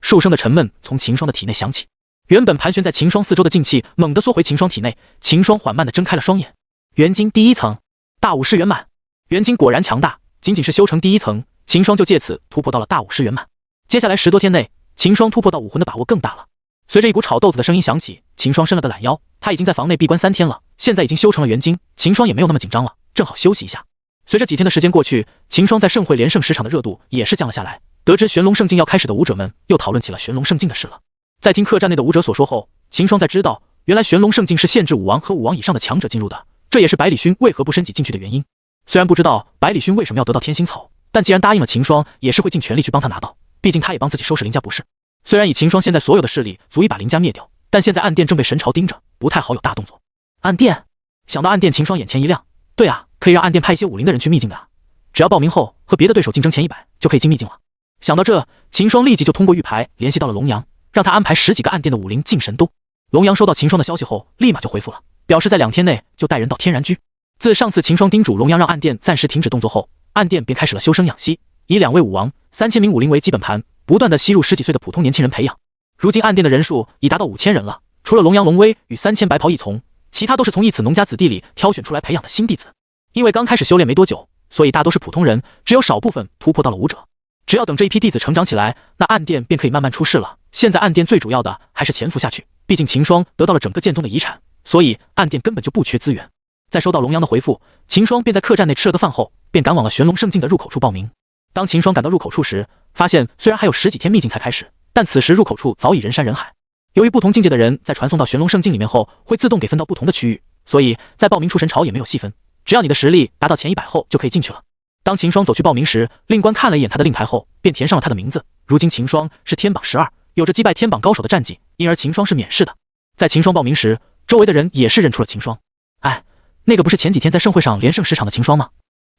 A: 数声的沉闷从秦霜的体内响起。原本盘旋在秦霜四周的劲气猛地缩回秦霜体内，秦霜缓慢地睁开了双眼。元晶第一层，大武师圆满。元晶果然强大，仅仅是修成第一层，秦霜就借此突破到了大武师圆满。接下来10多天内，秦霜突破到武魂的把握更大了。随着一股炒豆子的声音响起，秦霜伸了个懒腰，他已经在房内闭关3天了，现在已经修成了元晶，秦霜也没有那么紧张了，正好休息一下。随着几天的时间过去，秦霜在盛会连胜10场的热度也是降了下来。得知玄龙圣境要开始的武者们又讨论起了玄龙圣境的事了。在听客栈内的武者所说后，秦霜才知道，原来玄龙圣境是限制武王和武王以上的强者进入的，这也是百里勋为何不申请进去的原因。虽然不知道百里勋为什么要得到天星草，但既然答应了秦霜，也是会尽全力去帮他拿到，毕竟他也帮自己收拾林家不是。虽然以秦霜现在所有的势力足以把林家灭掉，但现在暗殿正被神朝盯着，不太好有大动作。暗殿，想到暗殿，秦霜眼前一亮，对啊，可以让暗殿派一些武林的人去秘境的啊，只要报名后和别的对手竞争前100就可以进秘境了。想到这，秦霜立即就通过玉牌联系到了龙阳，让他安排10几个暗殿的武林进神都。龙阳收到秦霜的消息后，立马就回复了，表示在2天内就带人到天然居。自上次秦霜叮嘱龙阳让暗殿暂时停止动作后，暗殿便开始了修身养息，以2位武王、3000名武林为基本盘，不断的吸入10几岁的普通年轻人培养。如今暗殿的人数已达到5000人了，除了龙阳、龙威与3000白袍一从，其他都是从一此农家子弟里挑选出来培养的新弟子。因为刚开始修炼没多久，所以大都是普通人，只有少部分突破到了武者。只要等这一批弟子成长起来，那暗殿便可以慢慢出世了。现在暗殿最主要的还是潜伏下去，毕竟秦霜得到了整个剑宗的遗产，所以暗殿根本就不缺资源。在收到龙阳的回复，秦霜便在客栈内吃了个饭后，便赶往了玄龙圣境的入口处报名。当秦霜赶到入口处时，发现虽然还有10几天秘境才开始，但此时入口处早已人山人海。由于不同境界的人在传送到玄龙圣境里面后，会自动给分到不同的区域，所以在报名处神朝也没有细分，只要你的实力达到前100后就可以进去了。当秦霜走去报名时，令官看了一眼他的令牌后，便填上了他的名字。如今秦霜是天榜12，有着击败天榜高手的战绩，因而秦霜是免试的。在秦霜报名时，周围的人也是认出了秦霜。哎，那个不是前几天在盛会上连胜10场的秦霜吗？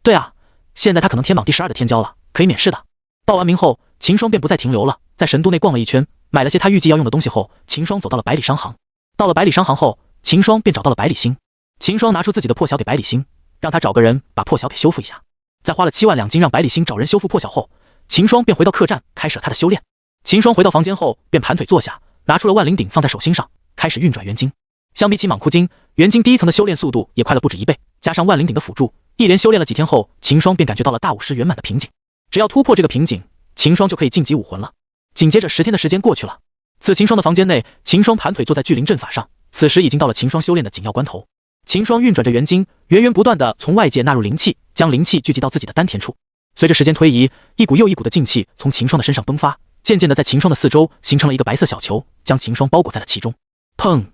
A: 对啊，现在他可能天榜第12的天骄了，可以免试的。报完名后，秦霜便不再停留了，在神都内逛了一圈，买了些他预计要用的东西后，秦霜走到了百里商行。到了百里商行后，秦霜便找到了百里星。秦霜拿出自己的破晓给百里星，让他找个人把破晓给修复一下。在花了7万2金让百里星找人修复破晓后，秦霜便回到客栈开始了他的修炼。秦霜回到房间后，便盘腿坐下，拿出了万灵鼎放在手心上，开始运转元晶。相比起莽枯晶，元晶第一层的修炼速度也快了不止1倍，加上万灵鼎的辅助，一连修炼了几天后，秦霜便感觉到了大武师圆满的瓶颈。只要突破这个瓶颈，秦霜就可以晋级武魂了。紧接着10天的时间过去了，此秦霜的房间内，秦霜盘腿坐在聚灵阵法上，此时已经到了秦霜修炼的紧要关头。秦霜运转着元晶，源源不断地从外界纳入灵气，将灵气聚集到自己的丹田处。随着时间推移，一股又一股的劲气从秦霜的身上迸发，渐渐地在秦霜的四周形成了一个白色小球，将秦霜包裹在了其中。砰！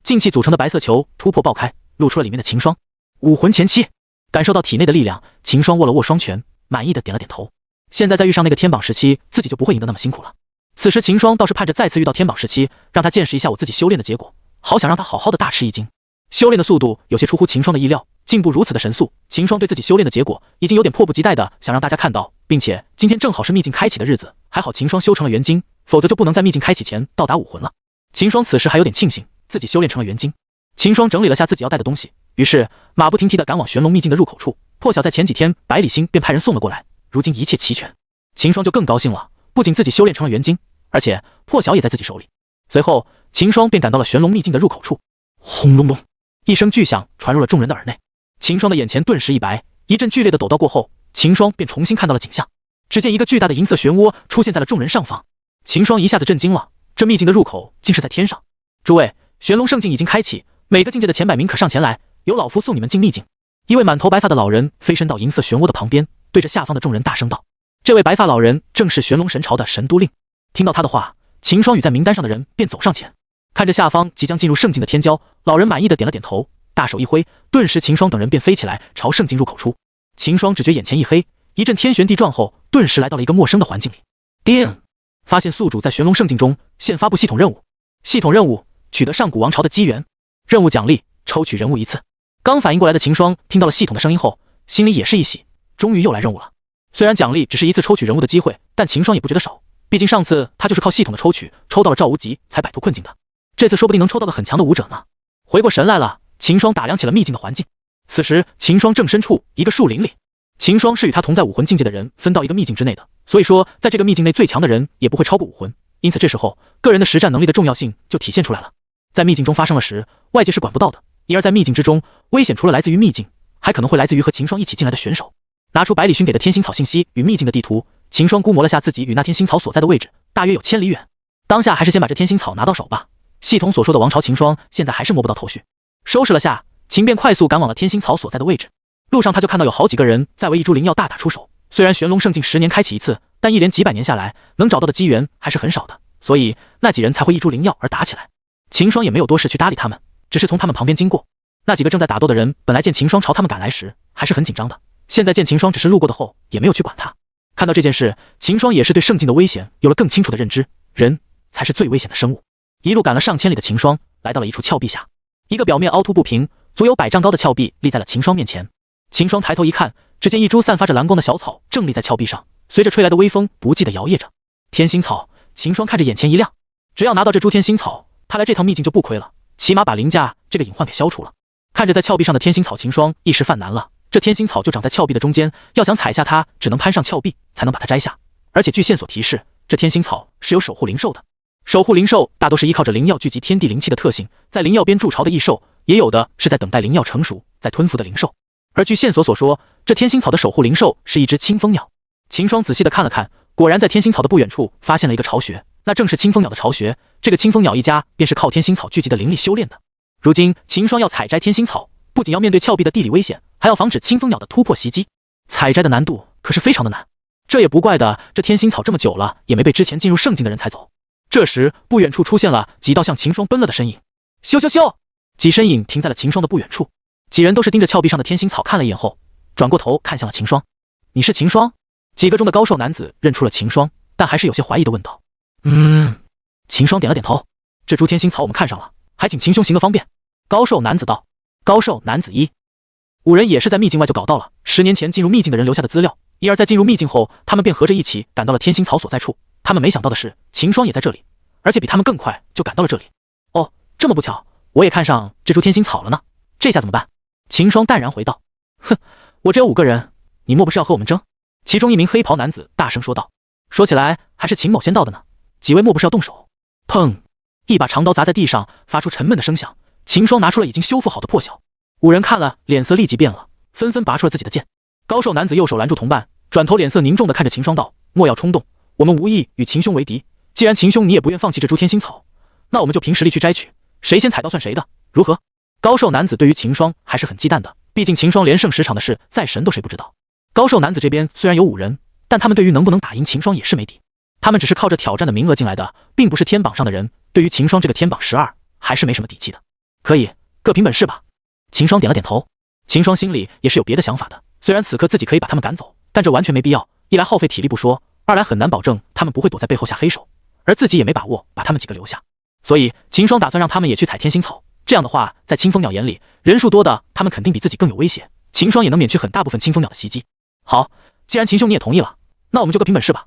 A: 劲气组成的白色球突破爆开，露出了里面的秦霜。武魂前期，感受到体内的力量，秦霜握了握双拳，满意的点了点头。现在再遇上那个天榜17，自己就不会赢得那么辛苦了。此时秦霜倒是盼着再次遇到天榜17，让他见识一下我自己修炼的结果，好想让他好好的大吃一惊。修炼的速度有些出乎秦霜的意料，进步如此的神速，秦霜对自己修炼的结果已经有点迫不及待的想让大家看到，并且今天正好是秘境开启的日子，还好秦霜修成了元晶，否则就不能在秘境开启前到达武魂了。秦霜此时还有点庆幸自己修炼成了元晶。秦霜整理了下自己要带的东西，于是马不停蹄地赶往玄龙秘境的入口处。破晓在前几天百里星便派人送了过来，如今一切齐全，秦霜就更高兴了，不仅自己修炼成了元晶，而且破晓也在自己手里。随后秦霜便赶到了玄龙秘境的入口处。轰隆隆一声巨响传入了众人的耳内，秦霜的眼前顿时一白，一阵剧烈的抖动过后，秦霜便重新看到了景象。只见一个巨大的银色漩涡出现在了众人上方。秦霜一下子震惊了，这秘境的入口竟是在天上。诸位，玄龙圣境已经开启，每个境界的前100名可上前来，由老夫送你们进秘境。一位满头白发的老人飞身到银色漩涡的旁边，对着下方的众人大声道：“这位白发老人正是玄龙神朝的神都令。”听到他的话，秦霜与在名单上的人便走上前，看着下方即将进入圣境的天骄，老人满意的点了点头，大手一挥，顿时秦霜等人便飞起来朝圣境入口出。秦霜只觉眼前一黑，一阵天旋地转后，顿时来到了一个陌生的环境里。叮！发现宿主在玄龙圣境中，现发布系统任务。系统任务：取得上古王朝的机缘。任务奖励：抽取人物1次。刚反应过来的秦霜听到了系统的声音后，心里也是一喜，终于又来任务了。虽然奖励只是1次抽取人物的机会，但秦霜也不觉得少，毕竟上次他就是靠系统的抽取，抽到了赵无极才摆脱困境的。这次说不定能抽到个很强的武者呢。回过神来了，秦霜打量起了秘境的环境。此时秦霜正身处一个树林里，秦霜是与他同在武魂境界的人分到一个秘境之内的，所以说在这个秘境内最强的人也不会超过武魂，因此这时候个人的实战能力的重要性就体现出来了。在秘境中发生了时，外界是管不到的，因而在秘境之中，危险除了来自于秘境，还可能会来自于和秦霜一起进来的选手。拿出百里勋给的天星草信息与秘境的地图，秦霜估摸了下自己与那天星草所在的位置，大约有1000里远。当下还是先把这天星草拿到手吧。系统所说的王朝秦霜现在还是摸不到头绪。收拾了下，秦便快速赶往了天星草所在的位置。路上他就看到有好几个人在为一株灵药大打出手。虽然玄龙圣境10年开启1次，但一连几百年下来，能找到的机缘还是很少的，所以那几人才会一株灵药而打起来。秦霜也没有多事去搭理他们，只是从他们旁边经过。那几个正在打斗的人本来见秦霜朝他们赶来时还是很紧张的，现在见秦霜只是路过的后，也没有去管他。看到这件事，秦霜也是对圣境的危险有了更清楚的认知，人才是最危险的生物。一路赶了上千里的秦霜来到了一处峭壁下，一个表面凹凸不平、足有100丈高的峭壁立在了秦霜面前。秦霜抬头一看，只见一株散发着蓝光的小草正立在峭壁上，随着吹来的微风不羁地摇曳着。天星草，秦霜看着眼前一亮，只要拿到这株天星草，他来这趟秘境就不亏了，起码把凌驾这个隐患给消除了。看着在峭壁上的天星草，秦霜一时犯难了。这天星草就长在峭壁的中间，要想采下它，只能攀上峭壁才能把它摘下。而且据线索提示，这天星草是有守护灵兽的。守护灵兽大多是依靠着灵药聚集天地灵气的特性，在灵药边筑巢的异兽，也有的是在等待灵药成熟再吞服的灵兽。而据线索所说，这天星草的守护灵兽是一只青蜂鸟。秦霜仔细地看了看，果然在天星草的不远处发现了一个巢穴，那正是青蜂鸟的巢穴。这个青蜂鸟一家便是靠天星草聚集的灵力修炼的。如今秦霜要采摘天星草，不仅要面对峭壁的地理危险，还要防止青蜂鸟的突破袭击，采摘的难度可是非常的难。这也不怪的，这天星草这么久了也没被之前进入圣境的人踩走。这时不远处出现了几道向秦霜奔了的身影，咻咻咻，几身影停在了秦霜的不远处。几人都是盯着峭壁上的天星草看了一眼后，转过头看向了秦霜。你是秦霜？几个中的高瘦男子认出了秦霜，但还是有些怀疑的问道。秦霜点了点头。这株天星草我们看上了，还请秦兄行个方便。高瘦男子道。高瘦男子一，5人也是在秘境外就搞到了10年前进入秘境的人留下的资料，因而在进入秘境后，他们便合着一起赶到了天星草所在处。他们没想到的是，秦霜也在这里，而且比他们更快就赶到了这里。哦，这么不巧，我也看上这株天星草了呢，这下怎么办？秦霜淡然回道。哼，我只有5个人，你莫不是要和我们争？其中一名黑袍男子大声说道。说起来还是秦某先到的呢，几位莫不是要动手？砰！一把长刀砸在地上，发出沉闷的声响。秦霜拿出了已经修复好的破晓。5人看了，脸色立即变了，纷纷拔出了自己的剑。高瘦男子右手拦住同伴，转头脸色凝重地看着秦霜道：莫要冲动，我们无意与秦兄为敌。既然秦兄你也不愿放弃这株天星草，那我们就凭实力去摘取，谁先采到算谁的，如何？高瘦男子对于秦霜还是很忌惮的，毕竟秦霜连胜10场的事，再神都谁不知道。高瘦男子这边虽然有5人，但他们对于能不能打赢秦霜也是没底。他们只是靠着挑战的名额进来的，并不是天榜上的人，对于秦霜这个天榜12还是没什么底气的。可以，各凭本事吧。秦霜点了点头。秦霜心里也是有别的想法的，虽然此刻自己可以把他们赶走，但这完全没必要。一来耗费体力不说，二来很难保证他们不会躲在背后下黑手，而自己也没把握把他们几个留下。所以秦霜打算让他们也去采天星草，这样的话，在青蜂鸟眼里，人数多的他们肯定比自己更有威胁，秦霜也能免去很大部分青蜂鸟的袭击。好，既然秦兄你也同意了，那我们就各凭本事吧。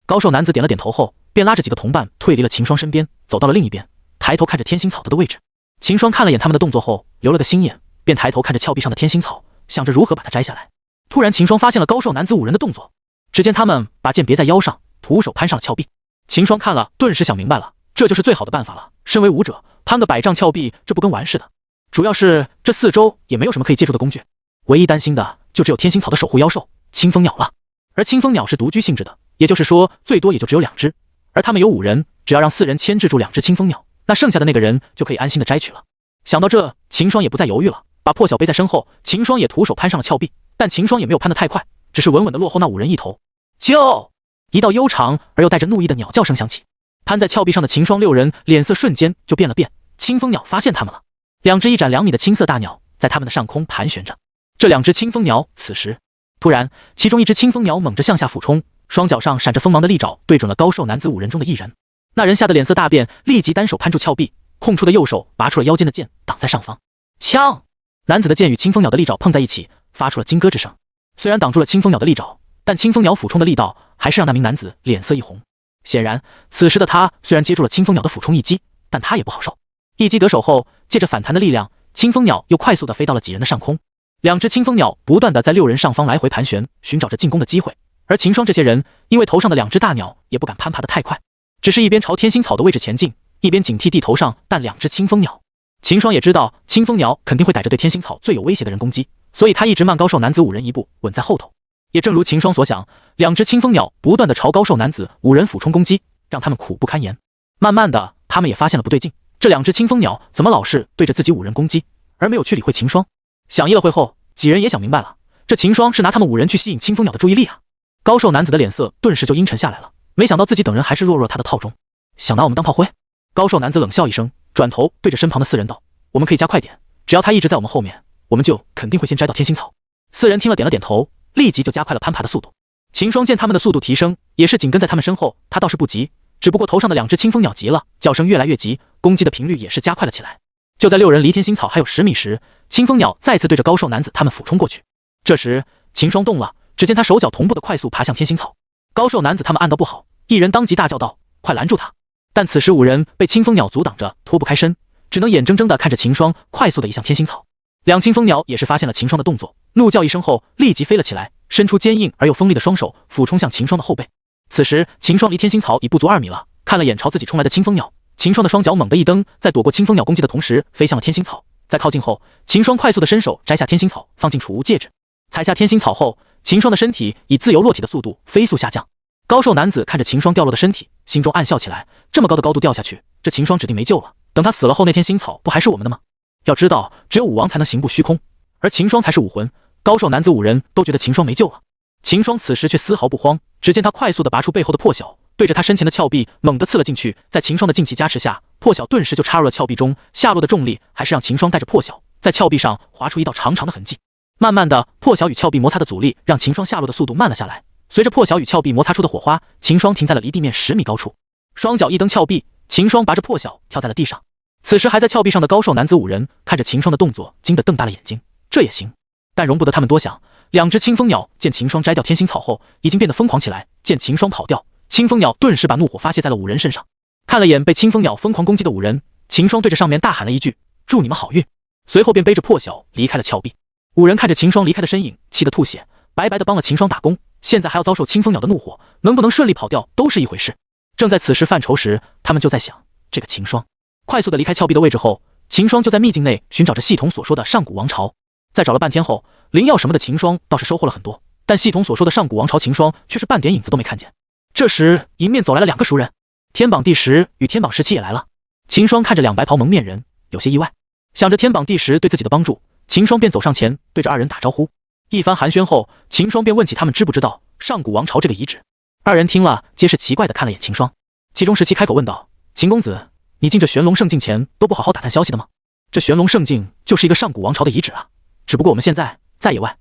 A: 高瘦男子点了点头后，便拉着几个同伴退离了秦霜身边，走到了另一边，抬头看着天星草的位置。秦霜看了眼他们的动作后，留了个心眼，便抬头看着峭壁上的天星草，想着如何把它摘下来。突然秦霜发现了高瘦男子5人的动作，只见他们把剑别在腰上，徒手攀上了峭壁。秦霜看了，顿时想明白了，这就是最好的办法了。身为武者，攀个100丈峭壁，这不跟玩似的。主要是这4周也没有什么可以借助的工具，唯一担心的就只有天星草的守护妖兽青蜂鸟了。而青蜂鸟是独居性质的，也就是说最多也就只有2只，而他们有5人，只要让4人牵制住2只青蜂鸟，那剩下的那个人就可以安心的摘取了。想到这，秦霜也不再犹豫了，把破晓背在身后，秦霜也徒手攀上了峭壁，但秦霜也没有攀得太快，只是稳稳的落后那5人一头。就一道悠长而又带着怒意的鸟叫声响起，攀在峭壁上的秦霜6人脸色瞬间就变了变，青蜂鸟发现他们了。2只1展2米的青色大鸟在他们的上空盘旋着。这2只青蜂鸟此时突然，其中一只青蜂鸟猛地向下俯冲，双脚上闪着锋芒的利爪对准了高瘦男子5人中的1人。那人吓得脸色大变，立即单手攀住峭壁，空出的右手拔出了腰间的剑挡在上方。枪！男子的剑与青蜂鸟的利爪碰在一起，发出了金咯之声。虽然挡住了青蜂鸟的利爪，但青蜂鸟俯冲的力道还是让那名男子脸色一红。显然此时的他虽然接住了青蜂鸟的俯冲一击，但他也不好受。一击得手后，借着反弹的力量，青蜂鸟又快速地飞到了几人的上空。2只青蜂鸟不断地在6人上方来回盘旋，寻找着进攻的机会。而秦霜这些人因为头上的2只大鸟也不敢攀爬得太快，只是一边朝天心草的位置前进，一边警惕地头上但2只青蜂鸟。秦霜也知道青蜂鸟肯定会逮着对天心草最有威胁的人攻击，所以他一直慢高瘦男子5人一步，稳在后头。也正如秦霜所想，2只青蜂鸟不断地朝高瘦男子5人俯冲攻击，让他们苦不堪言。慢慢的，他们也发现了不对劲，这2只青蜂鸟怎么老是对着自己5人攻击，而没有去理会秦霜。想一了会后，几人也想明白了，这秦霜是拿他们5人去吸引青蜂鸟的注意力啊。高瘦男子的脸色顿时就阴沉下来了，没想到自己等人还是落入了他的套中，想拿我们当炮灰。高瘦男子冷笑一声，转头对着身旁的4人道：我们可以加快点，只要他一直在我们后面，我们就肯定会先摘到天心草。4人听了点了点头，立即就加快了攀爬的速度。秦霜见他们的速度提升，也是紧跟在他们身后，他倒是不急，只不过头上的2只青蜂鸟急了，叫声越来越急，攻击的频率也是加快了起来。就在6人离天心草还有10米时，青蜂鸟再次对着高瘦男子他们俯冲过去。这时秦霜动了，只见他手脚同步的快速爬向天心草。高瘦男子他们暗道不好，一人当即大叫道：快拦住他！但此时5人被青蜂鸟阻挡着，脱不开身，只能眼睁睁地看着秦霜快速地移向天心草。2青蜂鸟也是发现了秦霜的动作，怒叫一声后立即飞了起来，伸出坚硬而又锋利的双手俯冲向秦霜的后背。此时秦霜离天心草已不足2米了，看了眼朝自己冲来的青蜂鸟，秦霜的双脚猛地一蹬，在躲过青蜂鸟攻击的同时飞向了天心草。在靠近后，秦霜快速的伸手摘下天心草，放进储物戒指。采下天心草后，秦霜的身体以自由落体的速度飞速下降。高瘦男子看着秦霜掉落的身体，心中暗笑起来，这么高的高度掉下去，这秦霜指定没救了，等他死了后，那天心草不还是我们的吗？要知道只有武王才能行步虚空，而秦霜才是武魂。高瘦男子5人都觉得秦霜没救了。秦霜此时却丝毫不慌，只见他快速地拔出背后的破晓，对着他身前的峭壁猛地刺了进去。在秦霜的劲气加持下，破晓顿时就插入了峭壁中，下落的重力还是让秦霜带着破晓在峭壁上划出一道长长的痕迹。慢慢的，破晓与峭壁摩擦的阻力让秦霜下落的速度慢了下来。随着破晓与峭壁摩擦出的火花，秦霜停在了离地面10米高处，双脚一蹬峭壁，秦霜拔着破晓跳在了地上。此时还在峭壁上的高瘦男子5人看着秦霜的动作，惊得瞪大了眼睛。这也行？但容不得他们多想，2只青蜂鸟见秦霜摘掉天心草后，已经变得疯狂起来。见秦霜跑掉，青蜂鸟顿时把怒火发泄在了5人身上。看了眼被青蜂鸟疯狂攻击的5人，秦霜对着上面大喊了一句：祝你们好运。随后便背着破晓离开了峭壁。5人看着秦霜离开的身影，气得吐血，白白的帮了秦霜打工，现在还要遭受青蜂鸟的怒火，能不能顺利跑掉都是一回事。正在此时犯愁时，他们就在想，这个秦霜快速的离开峭壁的位置后，秦霜就在秘境内寻找着系统所说的上古王朝。在找了半天后，灵药什么的秦霜倒是收获了很多，但系统所说的上古王朝秦霜却是半点影子都没看见。这时迎面走来了2个熟人，天榜第10与天榜17也来了。秦霜看着2白袍蒙面人，有些意外，想着天榜第10对自己的帮助，秦霜便走上前对着2人打招呼。一番寒暄后，秦霜便问起他们知不知道上古王朝这个遗址。2人听了皆是奇怪的看了眼秦霜，其中17开口问道：秦公子，你进这玄龙圣境前都不好好打探消息的吗？这玄龙圣境就是一个上古王朝的遗址啊，只不过我们现在在野外，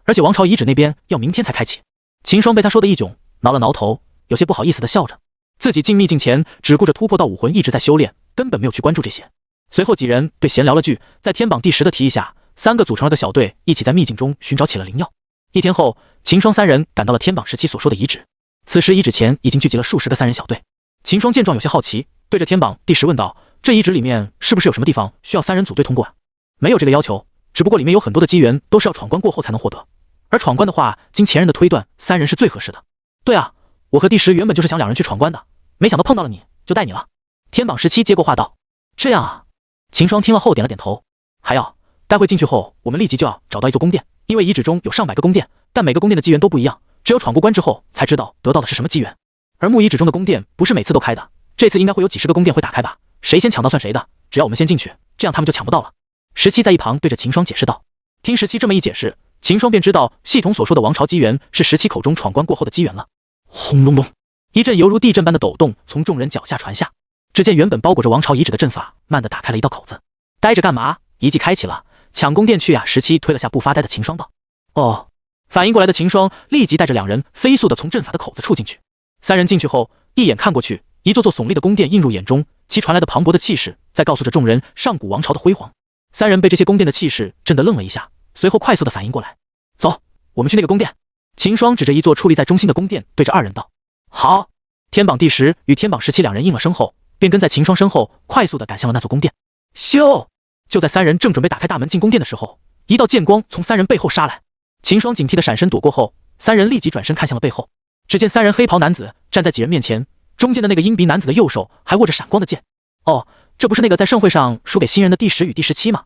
A: 而且王朝遗址那边要明天才开启。秦霜被他说的一窘，挠了挠头，有些不好意思的笑着。自己进秘境前只顾着突破到武魂，一直在修炼，根本没有去关注这些。随后几人对闲聊了句，在天榜第10的提议下，3个组成了个小队，一起在秘境中寻找起了灵药。1天后，秦霜3人赶到了天榜17所说的遗址。此时遗址前已经聚集了数十个3人小队。秦霜见状有些好奇，对着天榜第10问道：这遗址里面是不是有什么地方需要3人组队通过啊？没有这个要求，只不过里面有很多的机缘都是要闯关过后才能获得，而闯关的话，经前人的推断，3人是最合适的。对啊，我和第10原本就是想2人去闯关的，没想到碰到了你，就带你了。天榜17接过话道：这样啊。秦霜听了后点了点头。还要，待会进去后，我们立即就要找到一座宫殿，因为遗址中有上百个宫殿，但每个宫殿的机缘都不一样，只有闯过关之后才知道得到的是什么机缘。而木遗址中的宫殿不是每次都开的，这次应该会有几十个宫殿会打开吧？谁先抢到算谁的，只要我们先进去，这样他们就抢不到了。17在一旁对着秦霜解释道。听17这么一解释，秦霜便知道系统所说的王朝机缘是17口中闯关过后的机缘了。轰隆隆，一阵犹如地震般的抖动从众人脚下传下，只见原本包裹着王朝遗址的阵法慢地打开了一道口子。呆着干嘛？一记开启了，抢宫殿去啊！17推了下不发呆的秦霜道。哦，反应过来的秦霜立即带着两人飞速地从阵法的口子触进去。三人进去后，一眼看过去，一座座耸立的宫殿映入眼中，其传来的磅礴的气势在告诉着众人上古王朝的辉煌。三人被这些宫殿的气势震得愣了一下，随后快速地反应过来。走，我们去那个宫殿。秦霜指着一座矗立在中心的宫殿，对着二人道。好。天榜第10与天榜17两人应了声后，便跟在秦霜身后快速地赶向了那座宫殿。咻！就在三人正准备打开大门进宫殿的时候，一道剑光从三人背后杀来。秦霜警惕的闪身躲过后，三人立即转身看向了背后。只见三人黑袍男子站在几人面前，中间的那个鹰鼻男子的右手还握着闪光的剑。哦，这不是那个在盛会上输给新人的第10与第17吗？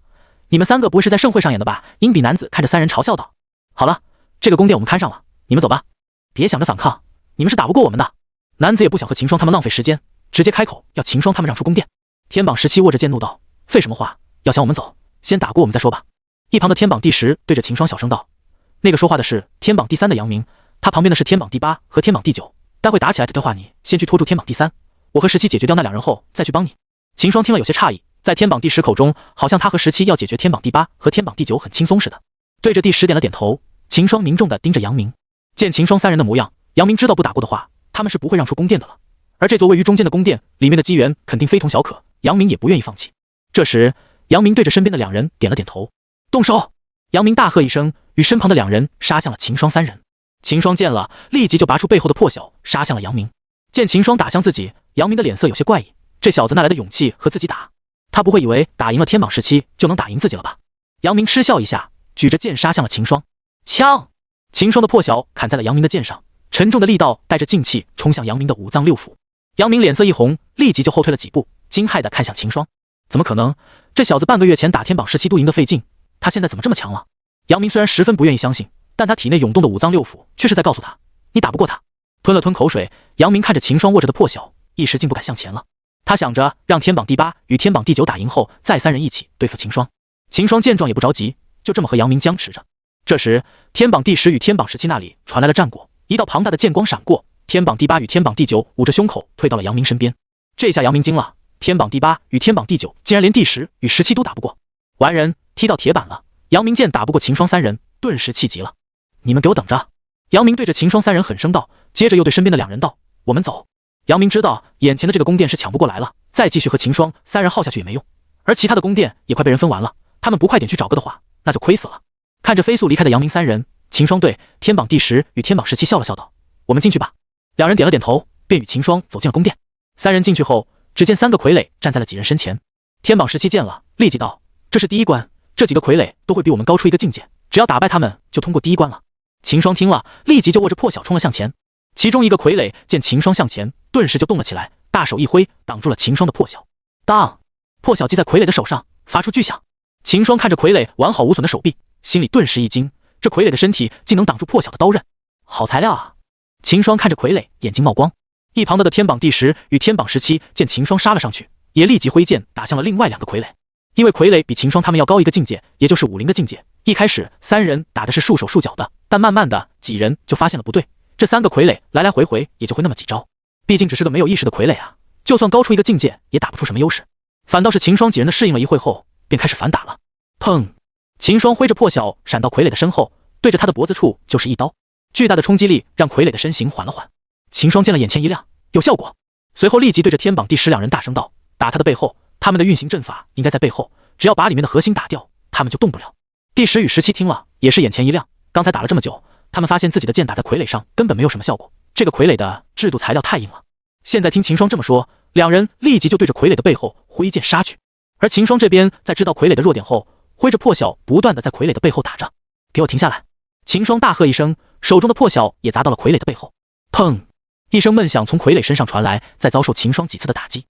A: 你们三个不会是在盛会上演的吧？鹰鼻男子看着三人嘲笑道。好了，这个宫殿我们看上了，你们走吧，别想着反抗，你们是打不过我们的。男子也不想和秦霜他们浪费时间，直接开口要秦霜他们让出宫殿。天榜17握着剑怒道，废什么话，要想我们走，先打过我们再说吧。一旁的天榜第10对着秦霜小声道。那个说话的是天榜第3的杨明，他旁边的是天榜第8和天榜第9，待会打起来的话，你先去拖住天榜第3，我和17解决掉那两人后再去帮你。秦霜听了有些诧异，在天榜第10口中，好像他和17要解决天榜第8和天榜第9很轻松似的。对着第10点了点头，秦霜凝重地盯着杨明。见秦霜三人的模样，杨明知道不打过的话，他们是不会让出宫殿的了。而这座位于中间的宫殿里面的机缘肯定非同小可，杨明也不愿意放弃。这时，杨明对着身边的两人点了点头，动手！杨明大喝一声，与身旁的两人杀向了秦霜三人。秦霜见了，立即就拔出背后的破晓，杀向了杨明。见秦霜打向自己，杨明的脸色有些怪异，这小子哪来的勇气和自己打？他不会以为打赢了天榜17就能打赢自己了吧？杨明嗤笑一下，举着剑杀向了秦霜。枪！秦霜的破晓砍在了杨明的剑上，沉重的力道带着劲气冲向杨明的五脏六腑。杨明脸色一红，立即就后退了几步，惊骇地看向秦霜。怎么可能？这小子半个月前打天榜17都赢得费劲，他现在怎么这么强了？杨明虽然十分不愿意相信，但他体内涌动的五脏六腑却是在告诉他，你打不过他。吞了吞口水，杨明看着秦霜握着的破晓，一时竟不敢向前了。他想着让天榜第8与天榜第9打赢后，再三人一起对付秦霜。秦霜见状也不着急，就这么和杨明僵持着。这时，天榜第10与天榜17那里传来了战果，一道庞大的剑光闪过，天榜第8与天榜第9捂着胸口退到了杨明身边。这下杨明惊了，天榜第8与天榜第9竟然连第10与17都打不过，完人，踢到铁板了。杨明见打不过秦霜三人，顿时气急了。你们给我等着！杨明对着秦霜三人狠声道，接着又对身边的两人道，我们走。杨明知道眼前的这个宫殿是抢不过来了，再继续和秦霜三人耗下去也没用，而其他的宫殿也快被人分完了，他们不快点去找个的话，那就亏死了。看着飞速离开的杨明三人，秦霜对天榜第10与天榜17笑了笑道，我们进去吧。两人点了点头，便与秦霜走进了宫殿。三人进去后，只见3个傀儡站在了几人身前。天榜17见了，立即道，这是第一关，这几个傀儡都会比我们高出一个境界，只要打败他们就通过第一关了。秦霜听了，立即就握着破晓冲了向前。其中一个傀儡见秦霜向前，顿时就动了起来，大手一挥，挡住了秦霜的破晓。当，破晓击在傀儡的手上，发出巨响。秦霜看着傀儡完好无损的手臂，心里顿时一惊，这傀儡的身体竟能挡住破晓的刀刃，好材料啊！秦霜看着傀儡，眼睛冒光。一旁的天榜第10与天榜17见秦霜杀了上去，也立即挥剑打向了另外2个傀儡。因为傀儡比秦霜他们要高一个境界，也就是50的境界。一开始三人打的是束手束脚的，但慢慢的几人就发现了不对，这3个傀儡来来回回也就会那么几招，毕竟只是个没有意识的傀儡啊，就算高出一个境界也打不出什么优势。反倒是秦霜几人的适应了一会后，便开始反打了。砰！秦霜挥着破晓闪到傀儡的身后，对着他的脖子处就是一刀，巨大的冲击力让傀儡的身形缓了缓。秦霜见了眼前一亮，有效果，随后立即对着天榜第10两人大声道，打他的背后，他们的运行阵法应该在背后，只要把里面的核心打掉，他们就动不了。第10与17听了也是眼前一亮，刚才打了这么久，他们发现自己的剑打在傀儡上根本没有什么效果，这个傀儡的制度材料太硬了。现在听秦霜这么说，两人立即就对着傀儡的背后挥剑杀去。而秦霜这边在知道傀儡的弱点后，挥着破晓不断的在傀儡的背后打着。给我停下来！秦霜大喝一声，手中的破晓也砸到了傀儡的背后。砰！一声闷响从傀儡身上传来，在遭受秦霜几次的打击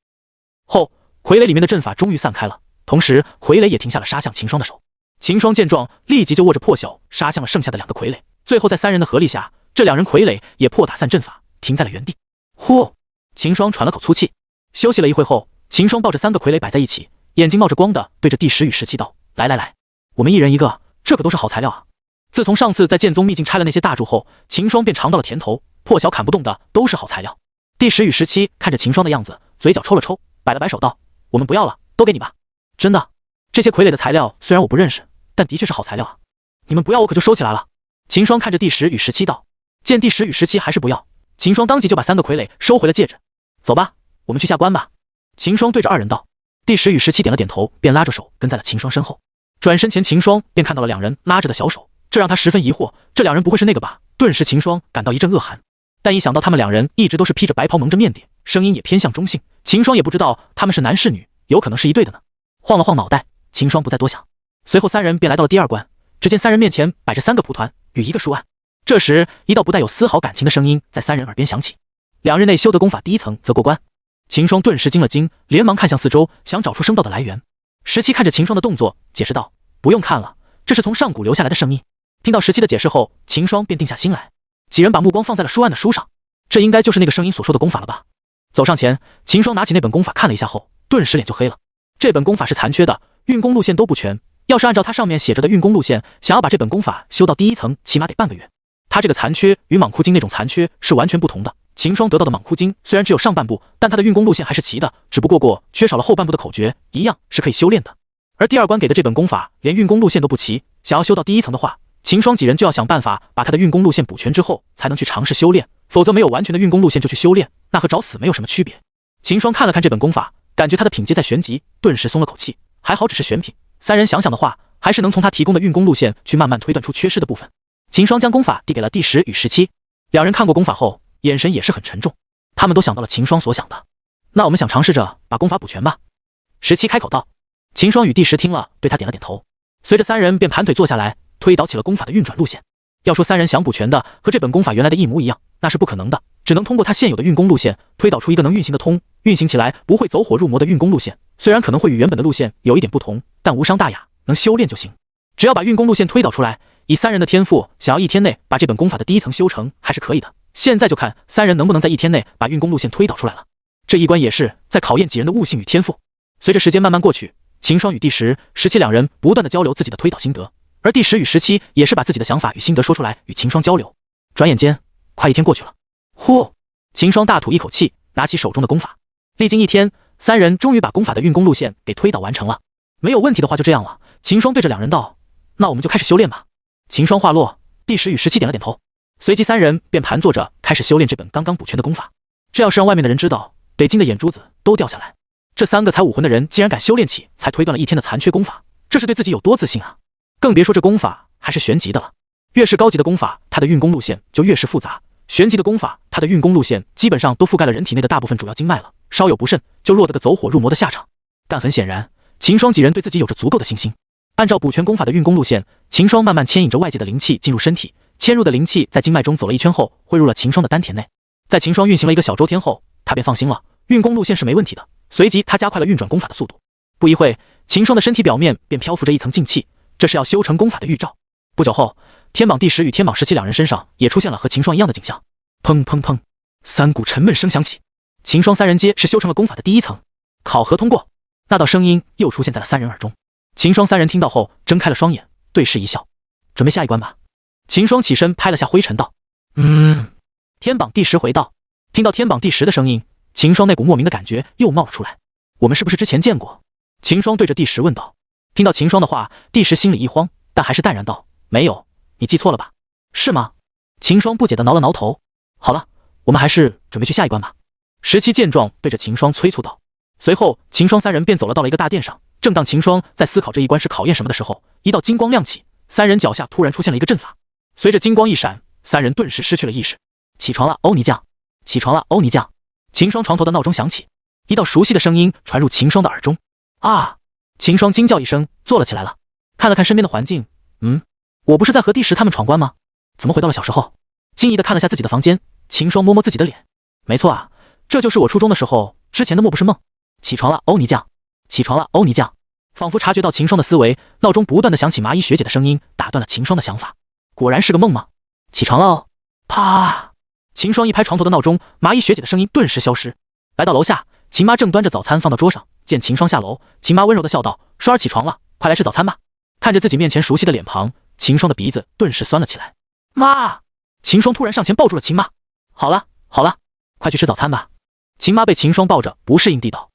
A: 后，傀儡里面的阵法终于散开了，同时傀儡也停下了杀向秦霜的手。秦霜见状，立即就握着破晓杀向了剩下的2个傀儡，最后在3人的合力下，这两人傀儡也破打散阵法，停在了原地。呼，秦霜喘了口粗气。休息了一会后，秦霜抱着3个傀儡摆在一起，眼睛冒着光的对着第10与17道：“来，我们一人一个，这可都是好材料啊！”自从上次在剑宗秘境拆了那些大柱后，秦霜便尝到了甜头，破晓砍不动的都是好材料。第10与17看着秦霜的样子，嘴角抽了抽，摆了摆手道：“我们不要了，都给你吧。”真的，这些傀儡的材料虽然我不认识，但的确是好材料啊！你们不要我可就收起来了。秦霜看着第10与17道，见第10与17还是不要，秦霜当即就把3个傀儡收回了戒指。走吧，我们去下关吧。秦霜对着2人道。第10与17点了点头，便拉着手跟在了秦霜身后。转身前，秦霜便看到了2人拉着的小手，这让他十分疑惑，这2人不会是那个吧？顿时秦霜感到一阵恶寒，但一想到他们2人一直都是披着白袍蒙着面点，声音也偏向中性，秦霜也不知道他们是男是女，有可能是一对的呢。晃了晃脑袋，秦霜不再多想。随后3人便来到了第2关，只见3人面前摆着3个蒲团与1个书案。这时一道不带有丝毫感情的声音在3人耳边响起：2日内修得功法第1层则过关。秦霜顿时惊了惊，连忙看向四周，想找出声道的来源。17看着秦霜的动作，解释道：“不用看了，这是从上古留下来的声音。”听到17的解释后，秦霜便定下心来。几人把目光放在了书案的书上，这应该就是那个声音所说的功法了吧？走上前，秦霜拿起那本功法看了一下后，顿时脸就黑了。这本功法是残缺的，运功路线都不全。要是按照它上面写着的运功路线，想要把这本功法修到第1层，起码得半个月。它这个残缺与蟒窟经那种残缺是完全不同的。秦霜得到的蟒窟经虽然只有上半部，但它的运功路线还是齐的，只不过缺少了后半部的口诀，一样是可以修炼的。而第2关给的这本功法连运功路线都不齐，想要修到第1层的话，秦霜几人就要想办法把他的运功路线补全之后，才能去尝试修炼，否则没有完全的运功路线就去修炼，那和找死没有什么区别。秦霜看了看这本功法，感觉他的品阶在玄级，顿时松了口气，还好只是玄品。3人想想的话，还是能从他提供的运功路线去慢慢推断出缺失的部分。秦霜将功法递给了第10与17，2人看过功法后，眼神也是很沉重，他们都想到了秦霜所想的。那我们想尝试着把功法补全吧。17开口道。秦霜与第10听了，对他点了点头。随着3人便盘腿坐下来，推导起了功法的运转路线。要说3人想补全的和这本功法原来的一模一样，那是不可能的，只能通过他现有的运功路线推导出一个能运行得通、运行起来不会走火入魔的运功路线。虽然可能会与原本的路线有一点不同，但无伤大雅，能修炼就行。只要把运功路线推导出来，以3人的天赋，想要1天内把这本功法的第1层修成还是可以的。现在就看3人能不能在1天内把运功路线推导出来了。这一关也是在考验几人的悟性与天赋。随着时间慢慢过去，秦霜与第10、17两人不断的交流自己的推导心得，而第10与17也是把自己的想法与心得说出来与秦霜交流。转眼间，快1天过去了。呼，秦霜大吐一口气，拿起手中的功法。历经1天，3人终于把功法的运功路线给推导完成了。没有问题的话就这样了。秦霜对着2人道：“那我们就开始修炼吧。”秦霜话落，第10与17点了点头，随即3人便盘坐着开始修炼这本刚刚补全的功法。这要是让外面的人知道，得惊的眼珠子都掉下来。这3个才武魂的人竟然敢修炼起才推断了1天的残缺功法，这是对自己有多自信啊！更别说这功法还是玄级的了。越是高级的功法，它的运功路线就越是复杂。玄级的功法，它的运功路线基本上都覆盖了人体内的大部分主要经脉了，稍有不慎就落得个走火入魔的下场。但很显然，秦霜几人对自己有着足够的信心。按照补全功法的运功路线，秦霜慢慢牵引着外界的灵气进入身体，牵入的灵气在经脉中走了一圈后，汇入了秦霜的丹田内。在秦霜运行了1个小周天后，他便放心了，运功路线是没问题的。随即他加快了运转功法的速度。不一会，秦霜的身体表面便漂浮着一层静气，这是要修成功法的预兆。不久后，天榜第10与天榜17两人身上也出现了和秦霜一样的景象。砰砰砰，3股沉闷声响起，秦霜3人皆是修成了功法的第1层，考核通过。那道声音又出现在了3人耳中。秦霜3人听到后睁开了双眼，对视一笑，准备下一关吧。秦霜起身拍了下灰尘道：“天榜第10回道。”听到天榜第10的声音，秦霜那股莫名的感觉又冒了出来。我们是不是之前见过？秦霜对着第10问道。听到秦霜的话，第10心里一慌，但还是淡然道：“没有，你记错了吧？是吗？”秦霜不解地挠了挠头。好了，我们还是准备去下一关吧。17见状，对着秦霜催促道。随后，秦霜3人便走了到了一个大殿上。正当秦霜在思考这一关是考验什么的时候，一道金光亮起，3人脚下突然出现了一个阵法。随着金光一闪，3人顿时失去了意识。起床了，欧尼酱！起床了，欧尼酱！秦霜床头的闹钟响起，一道熟悉的声音传入秦霜的耳中。啊！秦霜惊叫一声，坐了起来了，看了看身边的环境，我不是在和第10他们闯关吗？怎么回到了小时候？惊疑地看了下自己的房间，秦霜摸摸自己的脸，没错啊，这就是我初中的时候之前的莫不是梦。起床了，欧尼酱！起床了，欧尼酱！仿佛察觉到秦霜的思维，闹钟不断地响起麻衣学姐的声音，打断了秦霜的想法。果然是个梦吗？起床了哦！啪！秦霜一拍床头的闹钟，麻衣学姐的声音顿时消失。来到楼下，秦妈正端着早餐放到桌上，见秦霜下楼，秦妈温柔的笑道：“霜儿起床了，快来吃早餐吧。”看着自己面前熟悉的脸庞，秦霜的鼻子顿时酸了起来。妈！秦霜突然上前抱住了秦妈。好了好了，快去吃早餐吧。秦妈被秦霜抱着，不适应地道：“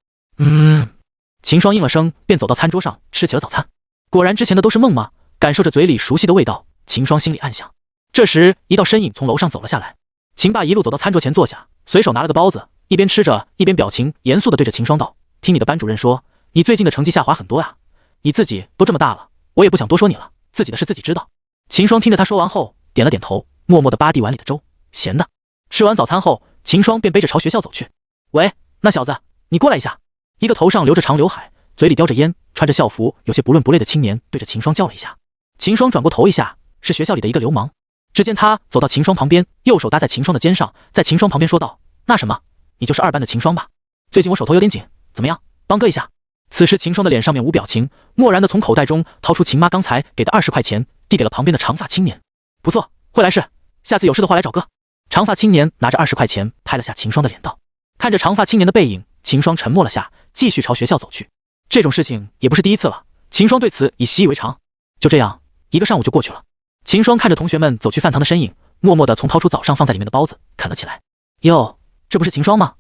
A: 秦霜应了声，便走到餐桌上吃起了早餐。果然之前的都是梦吗？感受着嘴里熟悉的味道，秦霜心里暗想。这时，一道身影从楼上走了下来。秦爸一路走到餐桌前坐下，随手拿了个包子，一边吃着，一边表情严肃地对着秦霜道：“听你的班主任说，你最近的成绩下滑很多啊。你自己都这么大了，我也不想多说你了，自己的事自己知道。”秦霜听着他说完后，点了点头，默默地扒地碗里的粥，咸的。吃完早餐后，秦霜便背着朝学校走去。喂，那小子，你过来一下。一个头上留着长刘海，嘴里叼着烟，穿着校服，有些不伦不类的青年对着秦霜叫了一下。秦霜转过头一下，是学校里的一个流氓。只见他走到秦霜旁边，右手搭在秦霜的肩上，在秦霜旁边说道：“那什么，你就是2班的秦霜吧？最近我手头有点紧，怎么样，帮哥一下？”此时秦霜的脸上面无表情，漠然的从口袋中掏出秦妈刚才给的20块钱，递给了旁边的长发青年。不错，会来事，下次有事的话来找哥。长发青年拿着20块钱拍了下秦霜的脸道。看着长发青年的背影，秦霜沉默了下，继续朝学校走去。这种事情也不是第一次了，秦霜对此已习以为常。就这样，一个上午就过去了。秦霜看着同学们走去饭堂的身影，默默地从掏出早上放在里面的包子啃了起来。哟，这不是秦霜吗？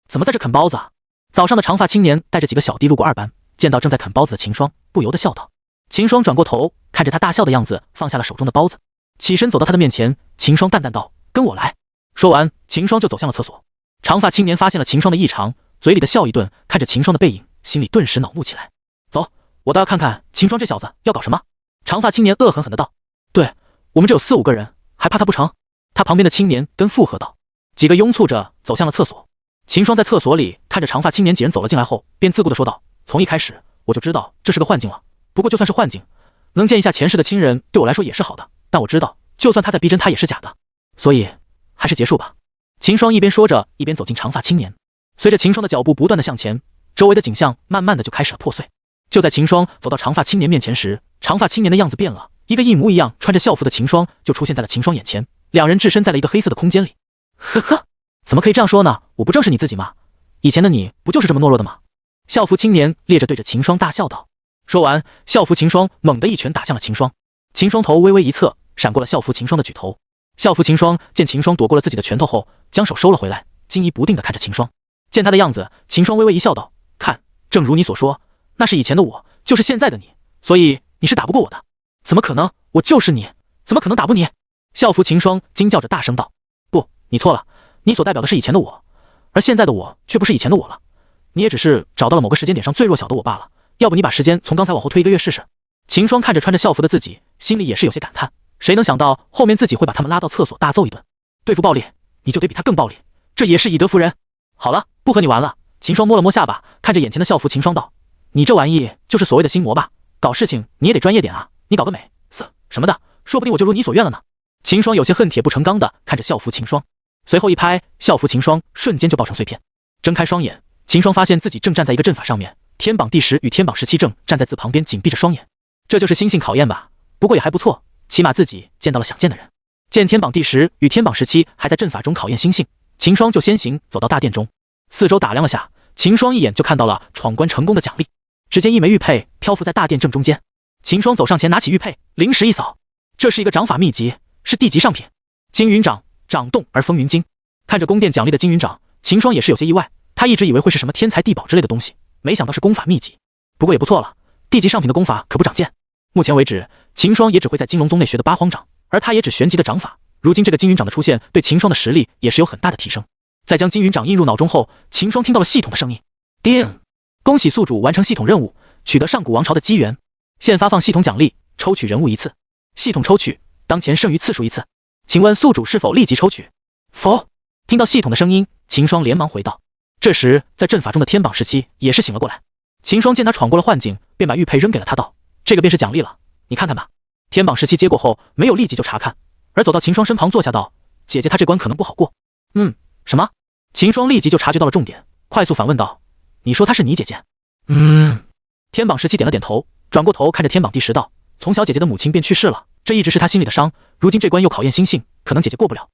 A: 怎么在这啃包子啊？早上的长发青年带着几个小弟路过2班，见到正在啃包子的秦霜，不由得笑道。秦霜转过头，看着他大笑的样子，放下了手中的包子，起身走到他的面前。秦霜淡淡道：“跟我来。”说完，秦霜就走向了厕所。长发青年发现了秦霜的异常，嘴里的笑意顿，看着秦霜的背影，心里顿时恼怒起来。走，我倒要看看秦霜这小子要搞什么。长发青年恶狠狠地道。对，我们这有4、5个人，还怕他不成？他旁边的青年跟附和道。几个拥簇着走向了厕所。秦霜在厕所里看着长发青年几人走了进来后，便自顾地说道：“从一开始我就知道这是个幻境了，不过就算是幻境，能见一下前世的亲人对我来说也是好的，但我知道就算他在逼真，他也是假的，所以还是结束吧。”秦霜一边说着，一边走进长发青年。随着秦霜的脚步不断的向前，周围的景象慢慢的就开始了破碎。就在秦霜走到长发青年面前时，长发青年的样子变了，一个一模一样穿着校服的秦霜就出现在了秦霜眼前，两人置身在了一个黑色的空间里。呵呵，怎么可以这样说呢？我不正是你自己吗？以前的你不就是这么懦弱的吗？校服青年咧着对着秦霜大笑道。说完，校服秦霜猛地一拳打向了秦霜。秦霜头微微一侧，闪过了校服秦霜的举头。校服秦霜见秦霜躲过了自己的拳头后，将手收了回来，惊疑不定地看着秦霜。见他的样子，秦霜微微一笑道：“看，正如你所说，那是以前的我，就是现在的你，所以你是打不过我的。”“怎么可能？我就是你，怎么可能打不你？”校服秦霜惊叫着大声道。“不，你错了，你所代表的是以前的我，而现在的我却不是以前的我了。你也只是找到了某个时间点上最弱小的我罢了，要不你把时间从刚才往后推1个月试试。”秦霜看着穿着校服的自己，心里也是有些感叹，谁能想到后面自己会把他们拉到厕所大揍一顿。对付暴力，你就得比他更暴力，这也是以德服人。好了，不和你玩了。秦霜摸了摸下巴，看着眼前的校服秦霜道：“你这玩意就是所谓的心魔吧？搞事情你也得专业点啊，你搞个美死什么的，说不定我就如你所愿了呢。”秦霜有些恨铁不成钢的看着校服秦霜，随后一拍，校服秦霜瞬间就爆成碎片。睁开双眼，秦霜发现自己正站在一个阵法上面，天榜第10与天榜17正站在自旁边紧闭着双眼。这就是心性考验吧，不过也还不错，起码自己见到了想见的人。见天榜第10与天榜17还在阵法中考验心性，秦霜就先行走到大殿中，四周打量了下，秦霜一眼就看到了闯关成功的奖励。只见一枚玉佩漂浮在大殿正中间，秦霜走上前拿起玉佩，灵石一扫，这是一个掌法秘籍，是地级上品，金云掌，掌动而风云精。看着宫殿奖励的金云掌，秦霜也是有些意外，他一直以为会是什么天才地宝之类的东西，没想到是功法秘籍。不过也不错了，地级上品的功法可不长见。目前为止，秦霜也只会在金龙宗内学的八荒掌，而他也只旋即的掌法。如今这个金云掌的出现，对秦霜的实力也是有很大的提升。在将金云掌印入脑中后，秦霜听到了系统的声音：“叮，恭喜宿主完成系统任务，取得上古王朝的机缘，现发放系统奖励，抽取人物1次。系统抽取，当前剩余次数1次，请问宿主是否立即抽取？”否。听到系统的声音，秦霜连忙回道。这时，在阵法中的天榜17也是醒了过来。秦霜见他闯过了幻境，便把玉佩扔给了他，道：“这个便是奖励了，你看看吧。”天榜17接过后，没有立即就查看，而走到秦霜身旁坐下道：“姐姐，她这关可能不好过。”“什么？”秦霜立即就察觉到了重点，快速反问道：“你说她是你姐姐？”“天榜17点了点头，转过头看着天榜第10道：“从小姐姐的母亲便去世了，这一直是她心里的伤，如今这关又考验心性，可能姐姐过不了。”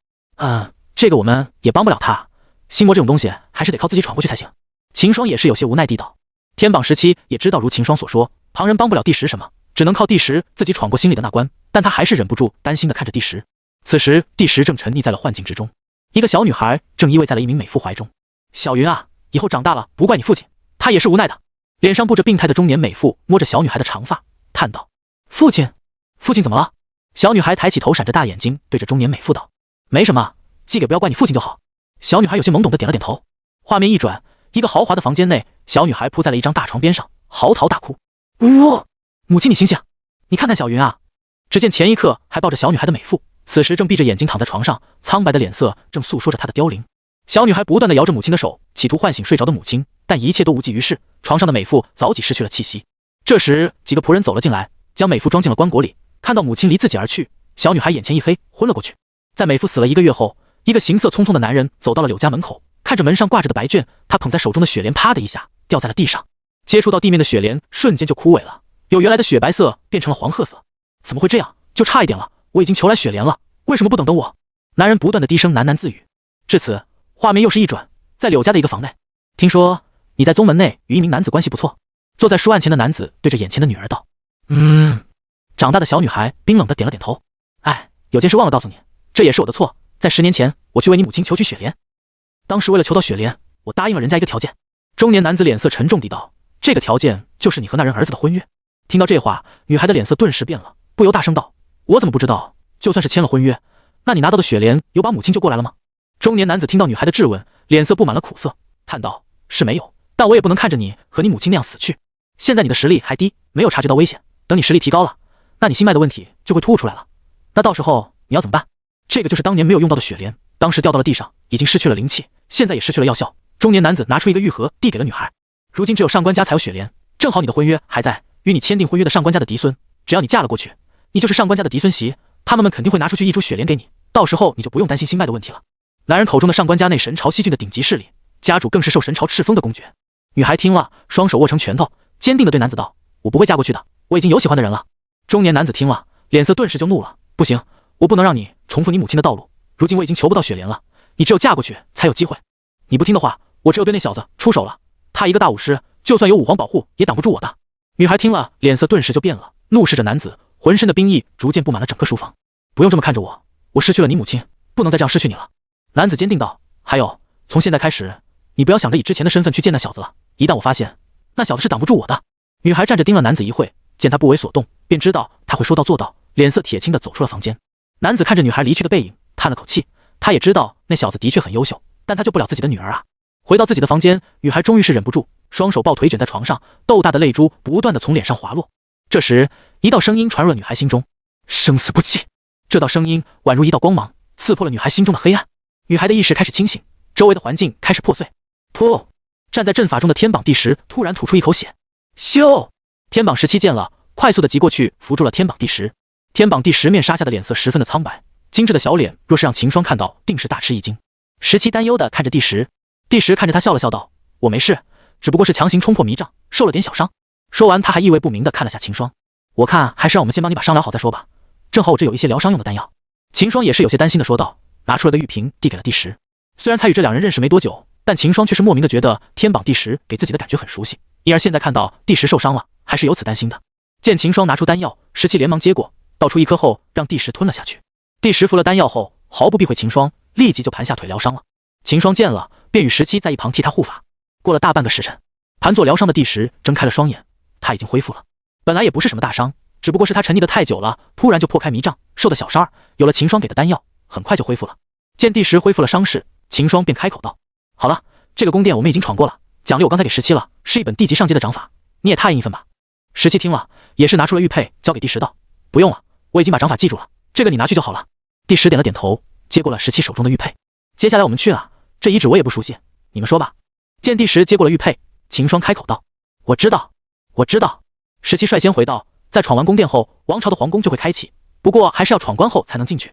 A: 这个我们也帮不了他，心魔这种东西还是得靠自己闯过去才行。秦霜也是有些无奈地道。天榜17也知道如秦霜所说，旁人帮不了帝石什么，只能靠帝石自己闯过心里的那关，但他还是忍不住担心地看着帝石。此时帝石正沉溺在了幻境之中，一个小女孩正依偎在了一名美妇怀中。小云啊，以后长大了不怪你父亲，他也是无奈的。脸上布着病态的中年美妇摸着小女孩的长发，叹道：父亲，父亲怎么了？小女孩抬起头，闪着大眼睛对着中年美妇道：没什么，寄给不要怪你父亲就好。小女孩有些懵懂的点了点头。画面一转，一个豪华的房间内，小女孩扑在了一张大床边上，嚎啕大哭。母亲你醒醒，你看看小云啊。只见前一刻还抱着小女孩的美妇，此时正闭着眼睛躺在床上，苍白的脸色正诉说着她的凋零。小女孩不断地摇着母亲的手，企图唤醒睡着的母亲，但一切都无济于事，床上的美妇早已失去了气息。这时几个仆人走了进来，将美妇装进了棺椁里，看到母亲离自己而去，小女孩眼前一黑，昏了过去。在美妇死了1个月后，一个行色匆匆的男人走到了柳家门口，看着门上挂着的白卷，他捧在手中的雪莲啪的一下掉在了地上，接触到地面的雪莲瞬间就枯萎了，由原来的雪白色变成了黄褐色。怎么会这样？就差一点了，我已经求来雪莲了，为什么不等等我？男人不断的低声喃喃自语。至此画面又是一转，在柳家的一个房内，听说你在宗门内与一名男子关系不错。坐在书案前的男子对着眼前的女儿道：长大的小女孩冰冷的点了点头。有件事忘了告诉你，这也是我的错，在10年前我去为你母亲求取雪莲，当时为了求到雪莲，我答应了人家一个条件。中年男子脸色沉重地道：这个条件就是你和那人儿子的婚约。听到这话，女孩的脸色顿时变了，不由大声道：我怎么不知道？就算是签了婚约，那你拿到的雪莲有把母亲救过来了吗？中年男子听到女孩的质问，脸色布满了苦涩，叹道：是没有，但我也不能看着你和你母亲那样死去。现在你的实力还低，没有察觉到危险，等你实力提高了，那你心脉的问题就会突兀出来了，那到时候你要怎么办？这个就是当年没有用到的雪莲，当时掉到了地上，已经失去了灵气，现在也失去了药效。中年男子拿出一个玉盒递给了女孩，如今只有上官家才有雪莲，正好你的婚约还在，与你签订婚约的上官家的嫡孙，只要你嫁了过去，你就是上官家的嫡孙媳，他们肯定会拿出去一株雪莲给你，到时候你就不用担心心脉的问题了。男人口中的上官家内神朝西郡的顶级势力，家主更是受神朝敕封的公爵。女孩听了，双手握成拳头，坚定地对男子道：我不会嫁过去的，我已经有喜欢的人了。中年男子听了，脸色顿时就怒了：不行，我不能让你重复你母亲的道路，如今我已经求不到雪莲了，你只有嫁过去才有机会。你不听的话，我只有对那小子出手了，他一个大武师，就算有武皇保护也挡不住我的。女孩听了，脸色顿时就变了，怒视着男子，浑身的冰意逐渐布满了整个书房。不用这么看着我，我失去了你母亲，不能再这样失去你了。男子坚定道：还有，从现在开始，你不要想着以之前的身份去见那小子了，一旦我发现那小子是挡不住我的。女孩站着盯了男子一会，见他不为所动，便知道他会说到做到，脸色铁青地走出了房间。男子看着女孩离去的背影，叹了口气，他也知道那小子的确很优秀，但他救不了自己的女儿啊。回到自己的房间，女孩终于是忍不住，双手抱腿卷在床上，豆大的泪珠不断地从脸上滑落。这时一道声音传入了女孩心中：生死不弃。这道声音宛如一道光芒，刺破了女孩心中的黑暗。女孩的意识开始清醒，周围的环境开始破碎。噗！站在阵法中的天榜第10突然吐出一口血。咻！天榜17见了，快速地急过去扶住了天榜第10。天榜第10面纱下的脸色十分的苍白，精致的小脸若是让秦霜看到，定是大吃一惊。17担忧地看着第10，第10看着他笑了笑道：我没事，只不过是强行冲破迷障，受了点小伤。说完他还意味不明地看了下秦霜，我看还是让我们先帮你把伤疗好再说吧，正好我这有一些疗伤用的丹药。秦霜也是有些担心地说道，拿出了个玉瓶递给了第10。虽然才与这两人认识没多久，但秦霜却是莫名的觉得天榜第10给自己的感觉很熟悉，因而现在看到第10受伤了，还是有此担心的。见秦霜拿出丹药，17连忙接过，倒出一颗后让第10吞了下去。第10服了丹药后，毫不避讳秦霜，立即就盘下腿疗伤了。秦霜见了，便与17在一旁替他护法。过了大半个时辰，盘坐疗伤的第10睁开了双眼，他已经恢复了。本来也不是什么大伤，只不过是他沉溺的太久了，突然就破开迷障，受的小伤儿，有了秦霜给的丹药，很快就恢复了。见第10恢复了伤势，秦霜便开口道：好了，这个宫殿我们已经闯过了，奖励我刚才给17了，是一本地级上阶的掌法，你也拓印一份吧。17听了，也是拿出了玉佩交给第10道：不用了，我已经把掌法记住了，这个你拿去就好了。第10点了点头，接过了17手中的玉佩。接下来我们去啊，这遗址我也不熟悉，你们说吧。见第10接过了玉佩，秦霜开口道：我知道，我知道。17率先回道：在闯完宫殿后，王朝的皇宫就会开启，不过还是要闯关后才能进去。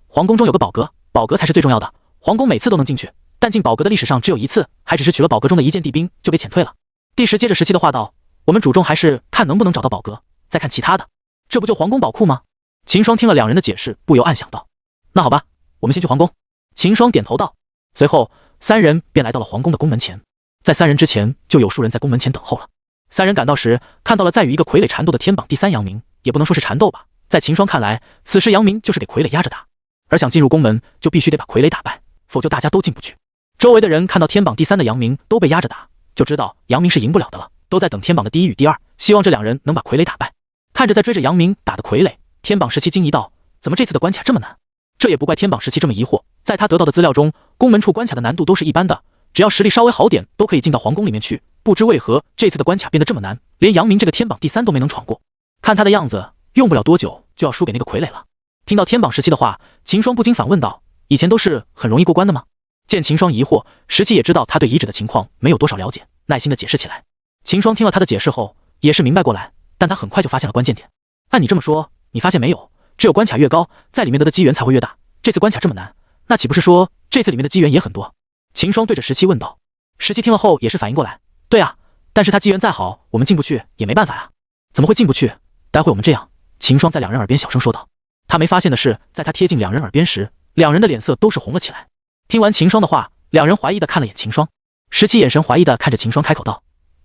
A: 皇宫中有个宝阁，宝阁才是最重要的，皇宫每次都能进去，但进宝阁的历史上只有一次，还只是取了宝阁中的一件地兵就被遣退了。第10接着17的话道：我们主重还是看能不能找到宝阁，再看其他的，这不就皇宫宝库吗？秦霜听了两人的解释，不由暗想道：那好吧，我们先去皇宫。秦霜点头道。随后三人便来到了皇宫的宫门前。在三人之前就有数人在宫门前等候了。三人赶到时，看到了在与一个傀儡缠斗的天榜第三杨明，也不能说是缠斗吧，在秦霜看来，此时杨明就是给傀儡压着打，而想进入宫门就必须得把傀儡打败，否则大家都进不去。周围的人看到天榜第三的杨明都被压着打，就知道杨明是赢不了的了，都在等天榜的第一与第二，希望这两人能把傀儡打败。看着在追着杨明打的傀儡，天榜17惊疑道：怎么这次的关卡这么难？这也不怪天榜17这么疑惑，在他得到的资料中，宫门处关卡的难度都是一般的，只要实力稍微好点都可以进到皇宫里面去，不知为何这次的关卡变得这么难，连杨明这个天榜第三都没能闯过。看他的样子，用不了多久就要输给那个傀儡了。听到天榜17的话，秦霜不禁反问道：以前都是很容易过关的吗？见秦霜疑惑，17也知道他对遗址的情况没有多少了解，耐心的解释起来。秦霜听了他的解释后也是明白过来，但他很快就发现了关键点。按你这么说，你发现没有，只有关卡越高，在里面得的机缘才会越大，这次关卡这么难，那岂不是说这次里面的机缘也很多？秦霜对着17问道。17听了后也是反应过来，对啊，但是他机缘再好，我们进不去也没办法啊。怎么会进不去？待会我们这样。秦霜在两人耳边小声说道。他没发现的是，在他贴近两人耳边时，两人的脸色都是红了起来。听完秦霜的话，两人怀疑的看了眼秦霜。17眼神怀疑的看着秦霜开口道：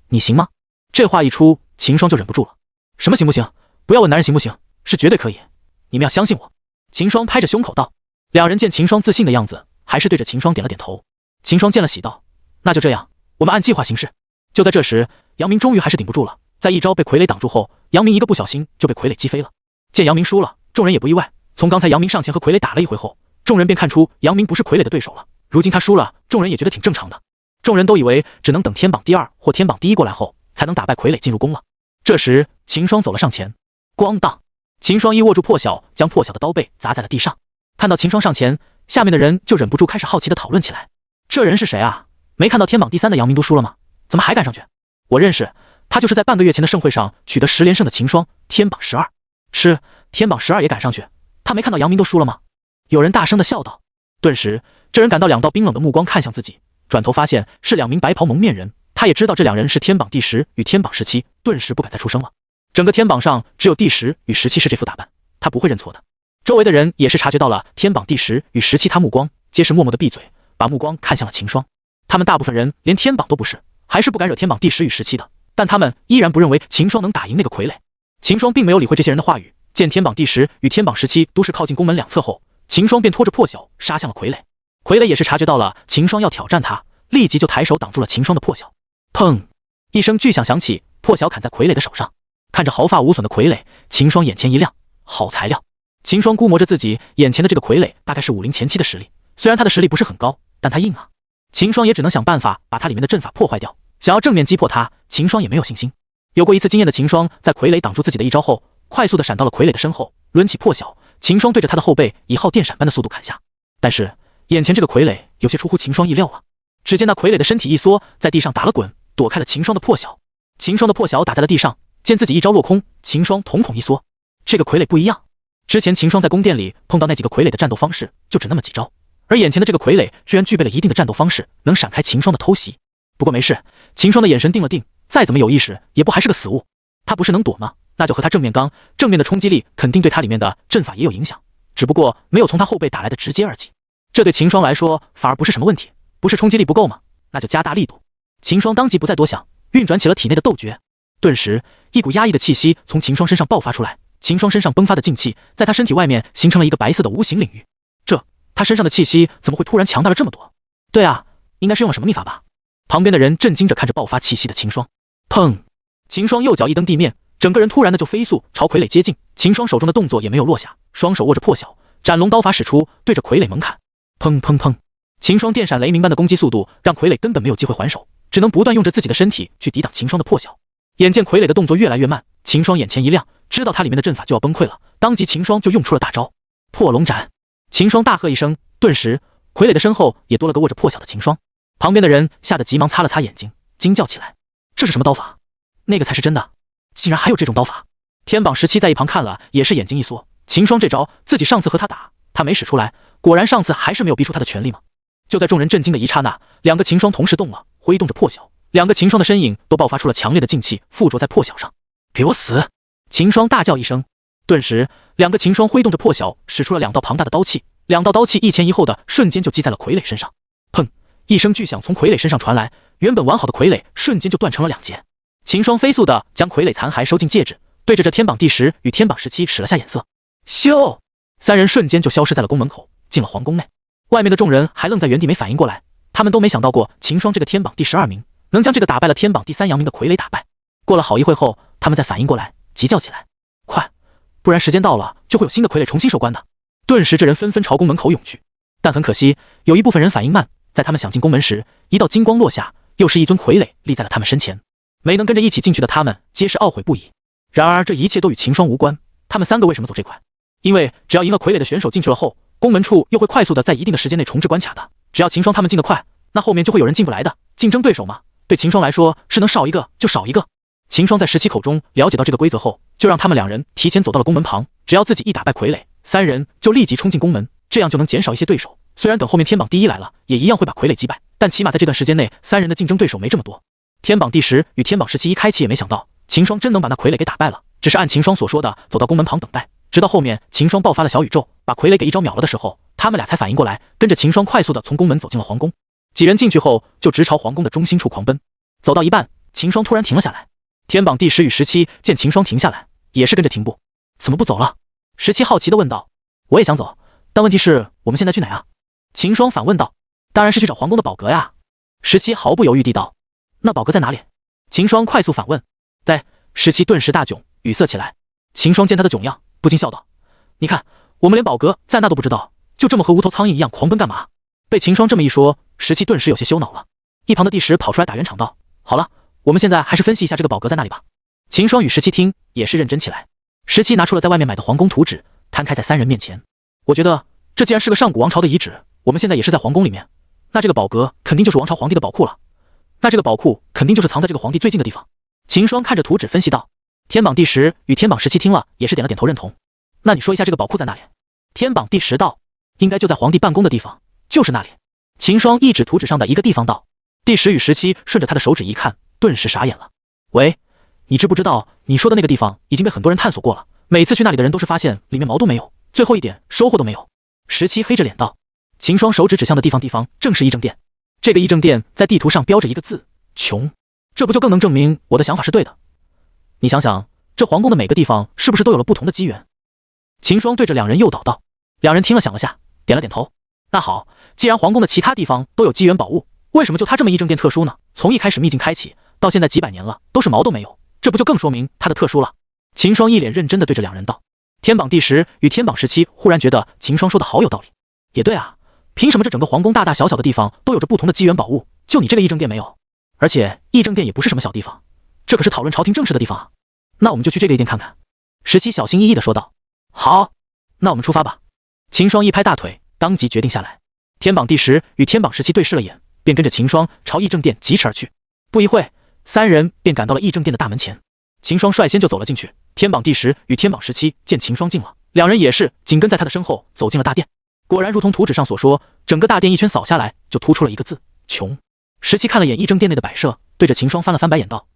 A: 你行吗？这话一出，秦霜就忍不住了。什么行不行？不要问男人行不行，是绝对可以，你们要相信我。秦霜拍着胸口道。两人见秦霜自信的样子，还是对着秦霜点了点头。秦霜见了喜道：那就这样，我们按计划行事。就在这时，杨明终于还是顶不住了，在一招被傀儡挡住后，杨明一个不小心就被傀儡击飞了。见杨明输了，众人也不意外，从刚才杨明上前和傀儡打了一回后，众人便看出杨明不是傀儡的对手了。如今他输了，众人也觉得挺正常的。众人都以为只能等天榜第二或天榜第一过来后，才能打败傀儡进入宫了。这时秦霜走了上前，咣当，秦霜一握住破晓，将破晓的刀背砸在了地上。看到秦霜上前，下面的人就忍不住开始好奇的讨论起来。这人是谁啊？没看到天榜第三的杨明都输了吗？怎么还敢上去？我认识，他就是在半个月前的盛会上取得10连胜的秦霜，天榜12。是，天榜12也敢上去？他没看到杨明都输了吗？有人大声的笑道。顿时，这人感到两道冰冷的目光看向自己，转头发现是两名白袍蒙面人，他也知道这两人是天榜第10与天榜17，顿时不敢再出声了。整个天榜上只有第10与17是这副打扮，他不会认错的。周围的人也是察觉到了天榜第10与17，他目光皆是默默的闭嘴，把目光看向了秦霜。他们大部分人连天榜都不是，还是不敢惹天榜第10与17的，但他们依然不认为秦霜能打赢那个傀儡。秦霜并没有理会这些人的话语，见天榜第10与天榜17都是靠近宫门两侧后，秦霜便拖着破晓杀向了傀儡。傀儡也是察觉到了秦霜要挑战他，立即就抬手挡住了秦霜的破晓。砰！一声巨响响起，破晓砍在傀儡的手上。看着毫发无损的傀儡，秦霜眼前一亮，好材料。秦霜估摸着自己眼前的这个傀儡大概是50前期的实力，虽然他的实力不是很高，但他硬啊。秦霜也只能想办法把他里面的阵法破坏掉，想要正面击破他，秦霜也没有信心。有过一次经验的秦霜，在傀儡挡住自己的一招后，快速的闪到了傀儡的身后，抡起破晓，秦霜对着他的后背以耗电闪般的速度砍下。但是眼前这个傀儡有些出乎秦霜意料了，只见那傀儡的身体一缩，在地上打了滚，躲开了秦霜的破晓。秦霜的破晓打在了地上，见自己一招落空，秦霜瞳孔一缩。这个傀儡不一样，之前秦霜在宫殿里碰到那几个傀儡的战斗方式就只那么几招，而眼前的这个傀儡居然具备了一定的战斗方式，能闪开秦霜的偷袭。不过没事，秦霜的眼神定了定，再怎么有意识也不还是个死物。他不是能躲吗？那就和他正面刚，正面的冲击力肯定对他里面的阵法也有影响，只不过没有从他后背打来的直接而已。这对秦霜来说反而不是什么问题，不是冲击力不够吗？那就加大力度。秦霜当即不再多想，运转起了体内的斗诀。顿时一股压抑的气息从秦霜身上爆发出来，秦霜身上迸发的劲气在他身体外面形成了一个白色的无形领域。他身上的气息怎么会突然强大了这么多？对啊，应该是用了什么秘法吧？旁边的人震惊着看着爆发气息的秦霜。砰！秦霜右脚一蹬地面，整个人突然的就飞速朝傀儡接近。秦霜手中的动作也没有落下，双手握着破晓，斩龙刀法使出，对着傀儡猛砍。砰砰砰！秦霜电闪雷鸣般的攻击速度让傀儡根本没有机会还手，只能不断用着自己的身体去抵挡秦霜的破晓。眼见傀儡的动作越来越慢，秦霜眼前一亮，知道他里面的阵法就要崩溃了，当即秦霜就用出了大招破龙斩。秦霜大喝一声，顿时傀儡的身后也多了个握着破晓的秦霜。旁边的人吓得急忙擦了擦眼睛，惊叫起来：这是什么刀法？那个才是真的，竟然还有这种刀法！天榜17在一旁看了也是眼睛一缩，秦霜这招自己上次和他打，他没使出来，果然上次还是没有逼出他的全力吗？就在众人震惊的一刹那，两个秦霜同时动了，挥动着破晓，两个秦霜的身影都爆发出了强烈的劲气，附着在破晓上。给我死！秦霜大叫一声，顿时两个秦霜挥动着破晓，使出了2道庞大的刀气，两道刀气一前一后的瞬间就击在了傀儡身上。砰！一声巨响从傀儡身上传来，原本完好的傀儡瞬间就断成了两截。秦霜飞速的将傀儡残骸收进戒指，对着这天榜第10与天榜17使了下眼色。咻！三人瞬间就消失在了宫门口，进了皇宫内。外面的众人还愣在原地没反应过来，他们都没想到过秦霜这个天榜第12名能将这个打败了天榜第3阳明的傀儡打败。过了好一会后，他们才反应过来，急叫起来：快，不然时间到了就会有新的傀儡重新收官的。顿时这人纷纷朝宫门口涌去，但很可惜，有一部分人反应慢，在他们想进宫门时，一道金光落下，又是一尊傀儡立在了他们身前。没能跟着一起进去的他们皆是懊悔不已。然而这一切都与秦霜无关，他们三个为什么走这块？因为只要赢了傀儡的选手进去了后，宫门处又会快速的在一定的时间内重置关卡的，只要秦霜他们进得快，那后面就会有人进不来的。竞争对手嘛，对秦霜来说是能少一个就少一个。秦霜在17口中了解到这个规则后，就让他们两人提前走到了宫门旁，只要自己一打败傀儡，三人就立即冲进宫门，这样就能减少一些对手。虽然等后面天榜第1来了，也一样会把傀儡击败，但起码在这段时间内，三人的竞争对手没这么多。天榜第10与天榜17一开启也没想到秦霜真能把那傀儡给打败了，只是按秦霜所说的走到宫门旁等待，直到后面秦霜爆发了小宇宙，把傀儡给一招秒了的时候，他们俩才反应过来，跟着秦霜快速的从宫门走进了皇宫。几人进去后就直朝皇宫的中心处狂奔，走到一半，秦霜突然停了下来。天榜第10与17见秦霜停下来，也是跟着停步。怎么不走了？17好奇的问道。我也想走，但问题是我们现在去哪啊？秦霜反问道。当然是去找皇宫的宝阁呀。17毫不犹豫地道。那宝阁在哪里？秦霜快速反问。在。17顿时大窘，语塞起来。秦霜见他的窘样，不禁笑道：你看，我们连宝阁在那都不知道，就这么和无头苍蝇一样狂奔干嘛？被秦霜这么一说，17顿时有些羞恼了。一旁的第10跑出来打圆场道：好了，我们现在还是分析一下这个宝阁在哪里吧。秦霜与17听也是认真起来。17拿出了在外面买的皇宫图纸，摊开在三人面前。我觉得这既然是个上古王朝的遗址，我们现在也是在皇宫里面，那这个宝阁肯定就是王朝皇帝的宝库了。那这个宝库肯定就是藏在这个皇帝最近的地方。秦霜看着图纸分析道。天榜第10与天榜17听了也是点了点头认同。那你说一下这个宝库在哪里？天榜第10道。应该就在皇帝办公的地方，就是那里。秦霜一指图纸上的一个地方道。第10与17顺着他的手指一看，顿时傻眼了。喂，你知不知道你说的那个地方已经被很多人探索过了，每次去那里的人都是发现里面毛都没有，最后一点收获都没有。17黑着脸道。秦霜手指指向的地方正是议政殿，这个议政殿在地图上标着一个字：穷。这不就更能证明我的想法是对的？你想想，这皇宫的每个地方是不是都有了不同的机缘？秦霜对着两人诱导道。两人听了想了下，点了点头。那好，既然皇宫的其他地方都有机缘宝物，为什么就他这么议政殿特殊呢？从一开始秘境开启到现在几百年了，都是毛都没有，这不就更说明它的特殊了？秦霜一脸认真的对着两人道。天榜第10与天榜17忽然觉得秦霜说的好有道理。也对啊，凭什么这整个皇宫大大小小的地方都有着不同的机缘宝物，就你这个议政殿没有？而且议政殿也不是什么小地方，这可是讨论朝廷政事的地方啊。那我们就去这个议殿看看。17小心翼翼地说道。好，那我们出发吧。秦霜一拍大腿，当即决定下来。天榜第10与天榜17对视了眼，便跟着秦霜朝议政殿疾驰而去。不一会，三人便赶到了议政殿的大门前。秦霜率先就走了进去。天榜第10与天榜17见秦霜进了，两人也是紧跟在他的身后走进了大殿。果然如同图纸上所说，整个大殿一圈扫下来，就突出了一个字：穷。17看了眼议政殿内的摆设，对着秦霜翻了翻白眼道：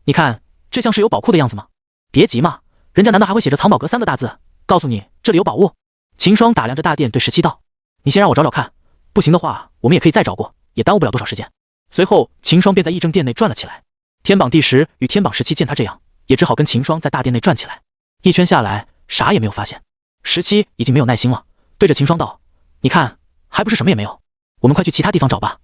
A: 你看，这像是有宝库的样子吗？别急嘛，人家难道还会写着藏宝阁3个大字，告诉你这里有宝物？秦霜打量着大殿对17道：你先让我找找看，不行的话我们也可以再找过，也耽误不了多少时间。随后秦霜便在议政殿内转了起来。天榜第10与天榜17见他这样，也只好跟秦霜在大殿内转起来。一圈下来啥也没有发现。17已经没有耐心了，对着秦霜道：你看，还不是什么也没有，我们快去其他地方找吧。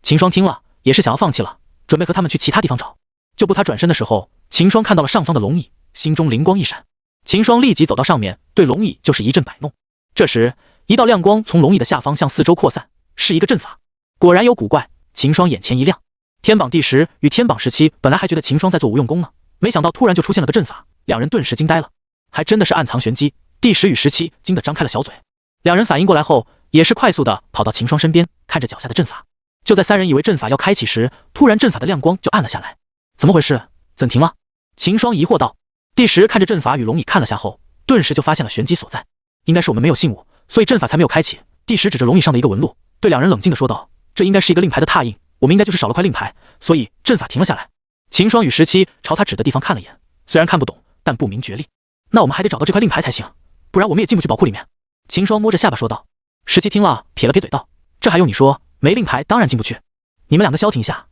A: 秦霜听了也是想要放弃了，准备和他们去其他地方找。就不他转身的时候，秦霜看到了上方的龙椅，心中灵光一闪。秦霜立即走到上面，对龙椅就是一阵摆弄。这时一道亮光从龙椅的下方向四周扩散，是一个阵法。果然有古怪，秦霜眼前一亮。天榜第10与天榜17本来还觉得秦霜在做无用功呢，没想到突然就出现了个阵法，两人顿时惊呆了。还真的是暗藏玄机。第10与17惊得张开了小嘴。两人反应过来后，也是快速的跑到秦霜身边，看着脚下的阵法。就在三人以为阵法要开启时，突然阵法的亮光就暗了下来。怎么回事？怎停了？秦霜疑惑道。第10看着阵法与龙椅看了下后，顿时就发现了玄机所在。应该是我们没有信物，所以阵法才没有开启。第10指着龙椅上的一个纹路，对两人冷静地说道：这应该是一个令牌的拓印，我们应该就是少了块令牌，所以阵法停了下来。秦霜与17朝他指的地方看了眼，虽然看不懂，但不明觉厉。那我们还得找到这块令牌才行，不然我们也进不去宝库里面。秦霜摸着下巴说道。17听了，撇了撇嘴道：“这还用你说？没令牌当然进不去。你们两个消停一下，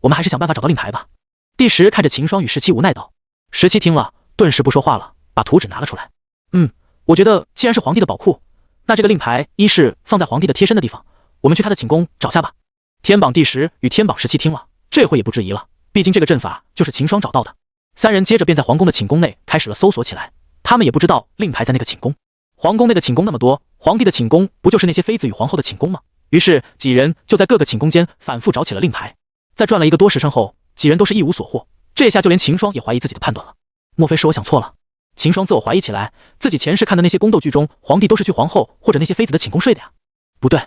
A: 我们还是想办法找到令牌吧。”帝石看着秦霜与17无奈道。17听了，顿时不说话了，把图纸拿了出来。我觉得既然是皇帝的宝库，那这个令牌一是放在皇帝的贴身的地方，我们去他的寝宫找下吧。天榜帝石与天榜17听了，这回也不质疑了，毕竟这个阵法就是秦霜找到的。三人接着便在皇宫的寝宫内开始了搜索起来。他们也不知道令牌在那个寝宫。皇宫内的寝宫那么多，皇帝的寝宫不就是那些妃子与皇后的寝宫吗？于是几人就在各个寝宫间反复找起了令牌。在转了一个多时辰后，几人都是一无所获。这下就连秦霜也怀疑自己的判断了，莫非是我想错了？秦霜自我怀疑起来，自己前世看的那些宫斗剧中，皇帝都是去皇后或者那些妃子的寝宫睡的呀。不对，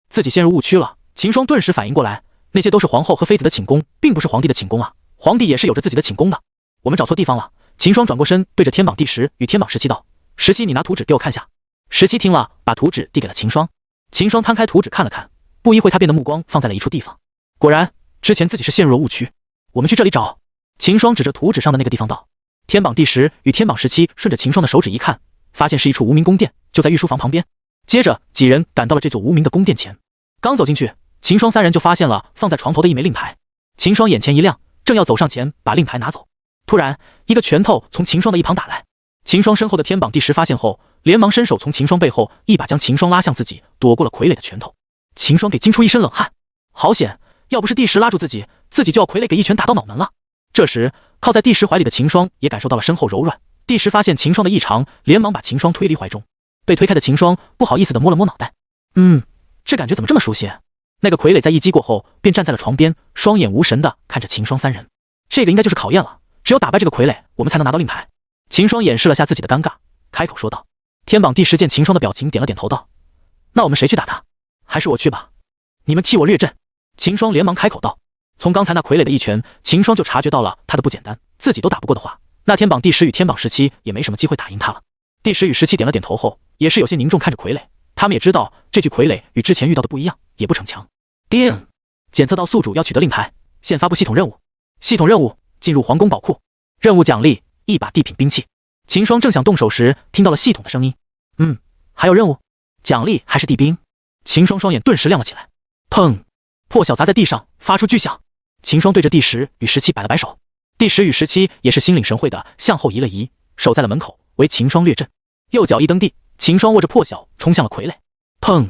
A: 自己陷入误区了。秦霜顿时反应过来，那些都是皇后和妃子的寝宫，并不是皇帝的寝宫啊。皇帝也是有着自己的寝宫的。我们找错地方了。秦霜转过身，对着天榜帝石与天榜17道：“17，你拿图纸给我看下。”17听了，把图纸递给了秦霜。秦霜摊开图纸看了看，不一会他便的目光放在了一处地方。果然，之前自己是陷入了误区。我们去这里找。秦霜指着图纸上的那个地方道。天榜帝石与天榜17顺着秦霜的手指一看，发现是一处无名宫殿，就在御书房旁边。接着几人赶到了这座无名的宫殿前。刚走进去，秦霜三人就发现了放在床头的一枚令牌。秦霜眼前一亮，正要走上前把令牌拿走，突然一个拳头从秦霜的一旁打来。秦霜身后的天榜帝石发现后，连忙伸手从秦霜背后一把将秦霜拉向自己，躲过了傀儡的拳头。秦霜给惊出一身冷汗，好险，要不是帝石拉住自己，自己就要傀儡给一拳打到脑门了。这时靠在帝石怀里的秦霜也感受到了身后柔软。帝石发现秦霜的异常，连忙把秦霜推离怀中。被推开的秦霜不好意思地摸了摸脑袋，这感觉怎么这么熟悉？那个傀儡在一击过后便站在了床边，双眼无神地看着秦霜三人。这个应该就是考验了，只有打败这个傀儡，我们才能拿到令牌。秦霜掩饰了下自己的尴尬，开口说道。天榜帝石见秦霜的表情，点了点头道：“那我们谁去打他？还是我去吧，你们替我略阵。”秦霜连忙开口道。从刚才那傀儡的一拳，秦霜就察觉到了他的不简单，自己都打不过的话，那天榜帝石与天榜17也没什么机会打赢他了。帝石与17点了点头后，也是有些凝重看着傀儡，他们也知道这具傀儡与之前遇到的不一样，也不逞强。叮，检测到宿主要取得令牌，现发布系统任务。系统任务：进入皇宫宝库。任务奖励一把地品兵器。秦霜正想动手时，听到了系统的声音。还有任务，奖励还是地兵。秦霜双眼顿时亮了起来。砰！破晓砸在地上，发出巨响。秦霜对着帝石与17摆了摆手。帝石与17也是心领神会的向后移了移，守在了门口，为秦霜略阵。右脚一蹬地，秦霜握着破晓冲向了傀儡。砰！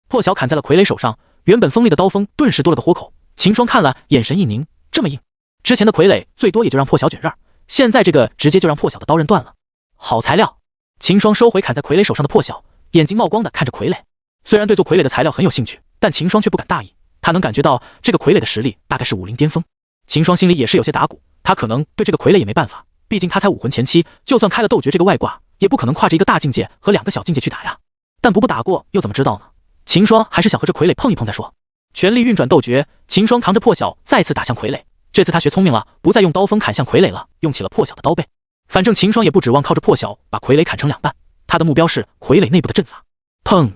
A: 破晓砍在了傀儡手上，原本锋利的刀锋顿时多了个豁口。秦霜看了，眼神一凝，这么硬，之前的傀儡最多也就让破晓卷刃，现在这个直接就让破晓的刀刃断了。好材料！秦霜收回砍在傀儡手上的破晓，眼睛冒光的看着傀儡。虽然对做傀儡的材料很有兴趣，但秦霜却不敢大意。他能感觉到这个傀儡的实力大概是武林巅峰。秦霜心里也是有些打鼓，他可能对这个傀儡也没办法，毕竟他才武魂前期，就算开了斗诀这个外挂，也不可能跨着一个大境界和2个小境界去打呀。但不打过又怎么知道呢？秦霜还是想和这傀儡碰一碰再说。全力运转斗诀，秦霜扛着破晓再次打向傀儡。这次他学聪明了，不再用刀锋砍向傀儡了，用起了破晓的刀背。反正秦霜也不指望靠着破晓把傀儡砍成2半，他的目标是傀儡内部的阵法。砰！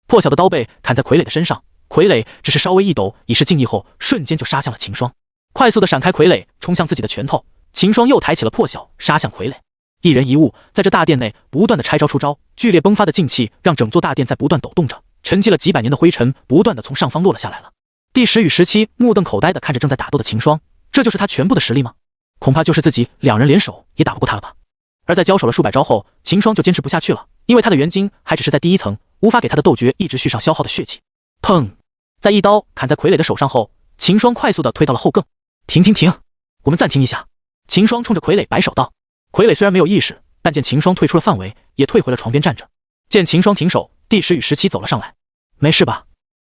A: 破晓的刀背砍在傀儡的身上，傀儡只是稍微一抖，以示敬意后，瞬间就杀向了秦霜。快速的闪开傀儡，冲向自己的拳头。秦霜又抬起了破晓，杀向傀儡。一人一物在这大殿内不断的拆招出招，剧烈迸发的劲气让整座大殿在不断抖动着，沉积了几百年的灰尘不断的从上方落了下来了。帝石与17目瞪口呆的看着正在打斗的秦霜，这就是他全部的实力吗？恐怕就是自己2人联手也打不过他了吧。而在交手了数百招后，秦霜就坚持不下去了，因为他的元晶还只是在第1层，无法给他的斗诀一直续上消耗的血气。砰！在一刀砍在傀儡的手上后，秦霜快速的推到了后更。停！我们暂停一下。秦霜冲着傀儡摆手道。傀儡虽然没有意识，但见秦霜退出了范围，也退回了床边站着。见秦霜停手，帝石与17走了上来。没事吧？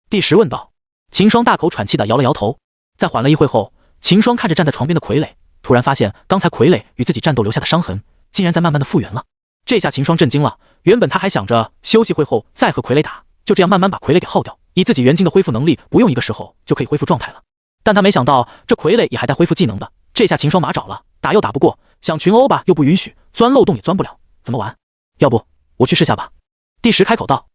A: 帝石问道。秦霜大口喘气的摇了摇头。在缓了一会后，秦霜看着站在床边的傀儡，突然发现刚才傀儡与自己战斗留下的伤痕竟然在慢慢的复原了。这下秦霜震惊了，原本他还想着休息会后再和傀儡打，就这样慢慢把傀儡给耗掉，以自己元晶的恢复能力，不用一个时候就可以恢复状态了。但他没想到这傀儡也还带恢复技能的，这下秦霜麻找了，打又打不过，想群殴吧又不允许，钻漏洞也钻不了，怎么玩？要不我去试下吧。帝石开口道。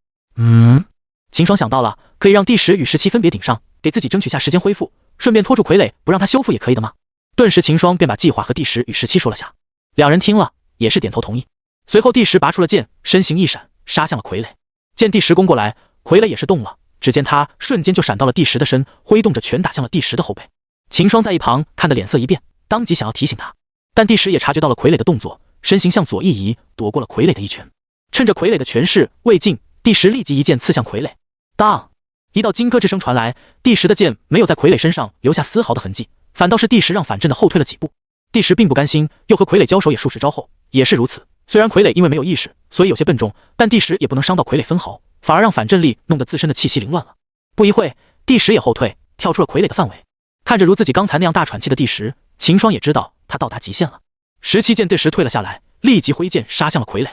A: 秦霜想到了，可以让帝石与17分别顶上，给自己争取下时间恢复，顺便拖住傀儡不让他修复也可以的吗？顿时秦霜便把计划和帝石与17说了下。2人听了也是点头同意。随后帝石拔出了剑，身形一闪，杀向了傀儡。见帝石攻过来，傀儡也是动了，只见他瞬间就闪到了第10的身，挥动着拳打向了第10的后背。秦霜在一旁看得脸色一变，当即想要提醒他，但第10也察觉到了傀儡的动作，身形向左一移，躲过了傀儡的一拳。趁着傀儡的拳势未尽，第10立即一剑刺向傀儡。当一道金戈之声传来，第10的剑没有在傀儡身上留下丝毫的痕迹，反倒是第10让反震的后退了几步。第10并不甘心，又和傀儡交手也数十招后也是如此。虽然傀儡因为没有意识，所以有些笨重，但第10也不能伤到傀儡分毫，反而让反震力弄得自身的气息凌乱了。不一会，第10也后退，跳出了傀儡的范围。看着如自己刚才那样大喘气的第10，秦霜也知道他到达极限了。17见第10退了下来，立即挥剑杀向了傀儡。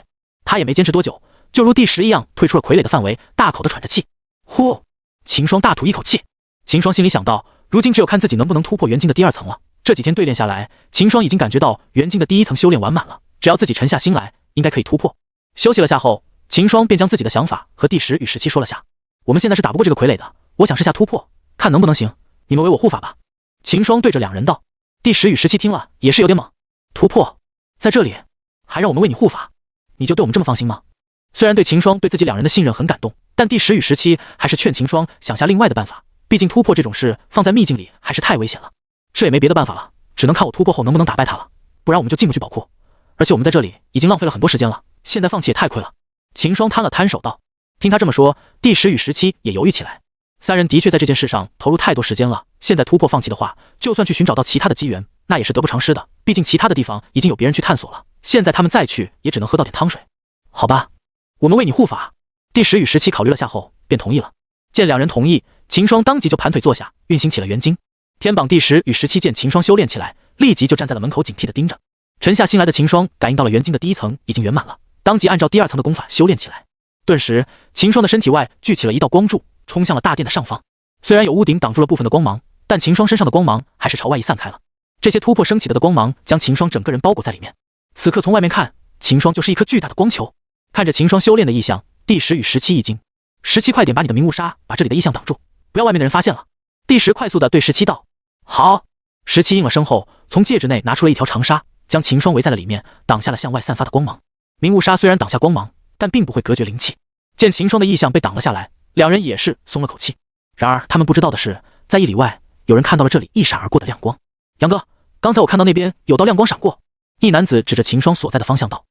A: 他也没坚持多久，就如第10一样退出了傀儡的范围，大口的喘着气。呼！秦霜大吐一口气。秦霜心里想到，如今只有看自己能不能突破元晶的第2层了。这几天对练下来，秦霜已经感觉到元晶的第1层修炼完满了，只要自己沉下心来，应该可以突破。休息了下后，秦霜便将自己的想法和第10与17说了下。我们现在是打不过这个傀儡的，我想试下突破，看能不能行，你们为我护法吧。秦霜对着两人道。第10与17听了也是有点懵，突破在这里还让我们为你护法，你就对我们这么放心吗？虽然对秦霜对自己两人的信任很感动，但第10与17还是劝秦霜想下另外的办法，毕竟突破这种事放在秘境里还是太危险了。这也没别的办法了，只能看我突破后能不能打败他了，不然我们就进不去宝库，而且我们在这里已经浪费了很多时间了，现在放弃也太亏了。秦霜摊了摊手道。听他这么说，第10与17也犹豫起来，三人的确在这件事上投入太多时间了，现在突破放弃的话，就算去寻找到其他的机缘，那也是得不偿失的，毕竟其他的地方已经有别人去探索了，现在他们再去也只能喝到点汤水。好吧，我们为你护法。第10与17考虑了下后便同意了。见两人同意，秦霜当即就盘腿坐下，运行起了元晶。天榜第10与17见秦霜修炼起来，立即就站在了门口警惕地盯着。沉下心来的秦霜感应到了元晶的第1层已经圆满了，当即按照第2层的功法修炼起来。顿时，秦霜的身体外聚起了一道光柱，冲向了大殿的上方。虽然有屋顶挡住了部分的光芒，但秦霜身上的光芒还是朝外溢散开了。这些突破升起的光芒将秦霜整个人包裹在里面。此刻从外面看，秦霜就是一颗巨大的光球。看着秦霜修炼的异象，第10与17一惊。17快点把你的明雾纱把这里的异象挡住，不要外面的人发现了。第10快速的对17道。好。17应了声后，从戒指内拿出了一条长纱，将秦霜围在了里面，挡下了向外散发的光芒。明雾纱虽然挡下光芒，但并不会隔绝灵气。见秦霜的异象被挡了下来，两人也是松了口气。然而他们不知道的是，在1里外有人看到了这里一闪而过的亮光。杨哥，刚才我看到那边有道亮光闪过。一男子指着秦霜所在的方向道。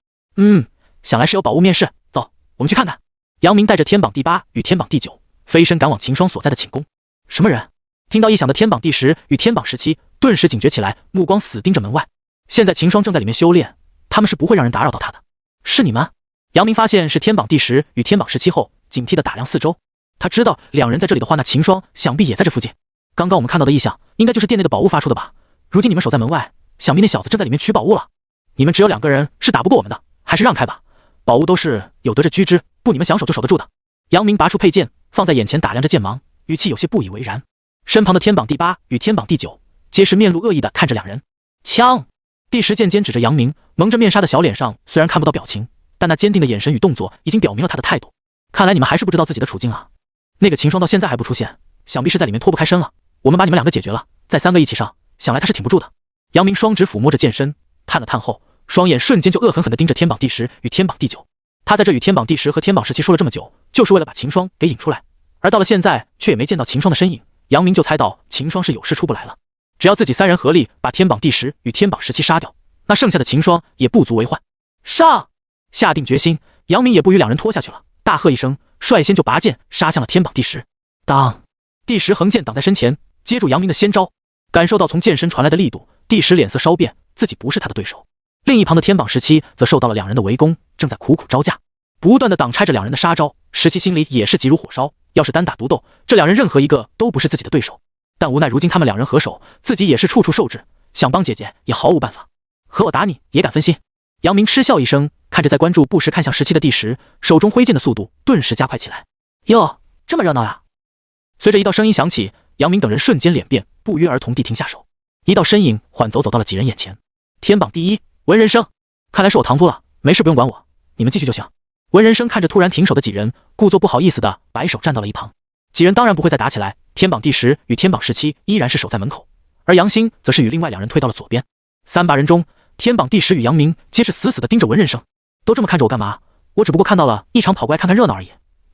A: 想来是有宝物面世，走，我们去看看。杨明带着天榜第8与天榜第9飞身赶往秦霜所在的寝宫。什么人？听到异响的天榜第10与天榜17顿时警觉起来，目光死盯着门外。现在秦霜正在里面修炼，他们是不会让人打扰到他的。是你们？杨明发现是天榜第10与天榜17后，警惕地打量四周。他知道两人在这里的话，那秦霜想必也在这附近。刚刚我们看到的异象，应该就是殿内的宝物发出的吧？如今你们守在门外，想必那小子正在里面取宝物了。你们只有2个人是打不过我们的，还是让开吧。宝物都是有得之居之，不你们想守就守得住的。杨明拔出佩剑，放在眼前打量着剑芒，语气有些不以为然。身旁的天榜第8与天榜第9皆是面露恶意地看着两人。枪！第10剑尖指着杨明，蒙着面纱的小脸上虽然看不到表情，但那坚定的眼神与动作已经表明了他的态度。看来你们还是不知道自己的处境啊。那个秦霜到现在还不出现，想必是在里面脱不开身了。我们把你们2个解决了，再3个一起上，想来他是挺不住的。杨明双指抚摸着剑身，探了探后，双眼瞬间就恶狠狠地盯着天榜第10与天榜第9。他在这与天榜第10和天榜17说了这么久，就是为了把秦霜给引出来，而到了现在却也没见到秦霜的身影。杨明就猜到秦霜是有事出不来了。只要自己3人合力把天榜第10与天榜17杀掉，那剩下的秦霜也不足为患。上！下定决心，杨明也不与两人拖下去了，大喝一声，率先就拔剑杀向了天榜第10。当！第10横剑挡在身前，接住杨明的先招。感受到从剑身传来的力度，第10脸色稍变，自己不是他的对手。另一旁的天榜17则受到了两人的围攻，正在苦苦招架，不断的挡拆着两人的杀招。17心里也是急如火烧，要是单打独斗，这两人任何一个都不是自己的对手。但无奈如今他们两人合手，自己也是处处受制，想帮姐姐也毫无办法。和我打你也敢分心？杨明嗤笑一声，看着在关注不时看向17的第10，手中挥剑的速度顿时加快起来。哟，这么热闹呀！随着一道声音响起，杨明等人瞬间脸变，不约而同地停下手。一道身影缓走到了几人眼前。天榜第1文人生，看来是我唐突了，没事不用管我，你们继续就行。文人生看着突然停手的几人，故作不好意思的摆手站到了一旁。几人当然不会再打起来，天榜第10与天榜17依然是守在门口，而杨兴则是与另外2人退到了左边。3把人中，天榜第10与杨明皆是死死的盯着文人生。都这么看着我干嘛？我只不过看到了一场跑过来看看热闹而已，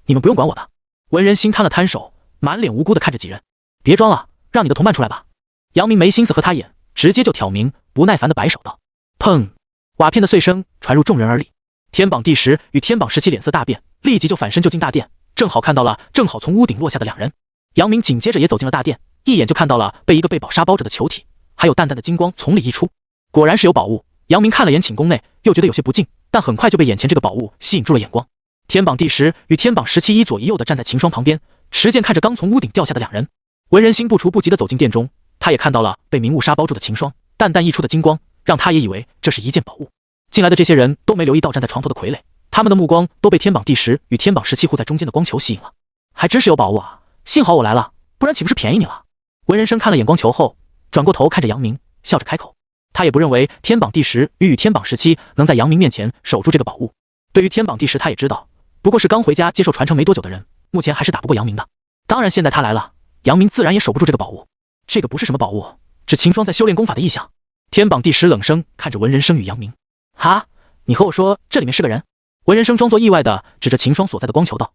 A: 你们不用管我的。文人心摊了摊手，满脸无辜的看着几人。别装了，让你的同伴出来吧。杨明没心思和他演，直接就挑明，不耐烦的摆手道。砰！瓦片的碎声传入众人耳里。天榜第10与天榜17脸色大变，立即就反身就进大殿，正好看到了从屋顶落下的两人。杨明紧接着也走进了大殿，一眼就看到了被一个贝宝沙包着的球体，还有淡淡的金光从里溢出，果然是有宝物。杨明看了眼寝宫内，又觉得有些不敬，但很快就被眼前这个宝物吸引住了眼光。天榜第10与天榜17一左一右的站在秦霜旁边，持剑看着刚从屋顶掉下的两人。文人心不除不及的走进殿中，他也看到了被明雾纱包住的秦霜，淡淡溢出的金光让他也以为这是一件宝物。进来的这些人都没留意到站在床头的傀儡，他们的目光都被天榜第10与天榜17护在中间的光球吸引了。还真是有宝物啊，幸好我来了，不然岂不是便宜你了。文人生看了眼光球后，转过头看着杨明，笑着开口。他也不认为天榜第10与天榜17能在杨明面前守住这个宝物。对于天榜第10他也知道，不过是刚回家接受传承没多久的人，目前还是打不过杨明的。当然现在他来了，杨明自然也守不住这个宝物。这个不是什么宝物，只秦霜在修炼功法的异象。天榜第10冷声看着文人生与杨明。哈，你和我说这里面是个人？文人生装作意外的指着秦霜所在的光球道。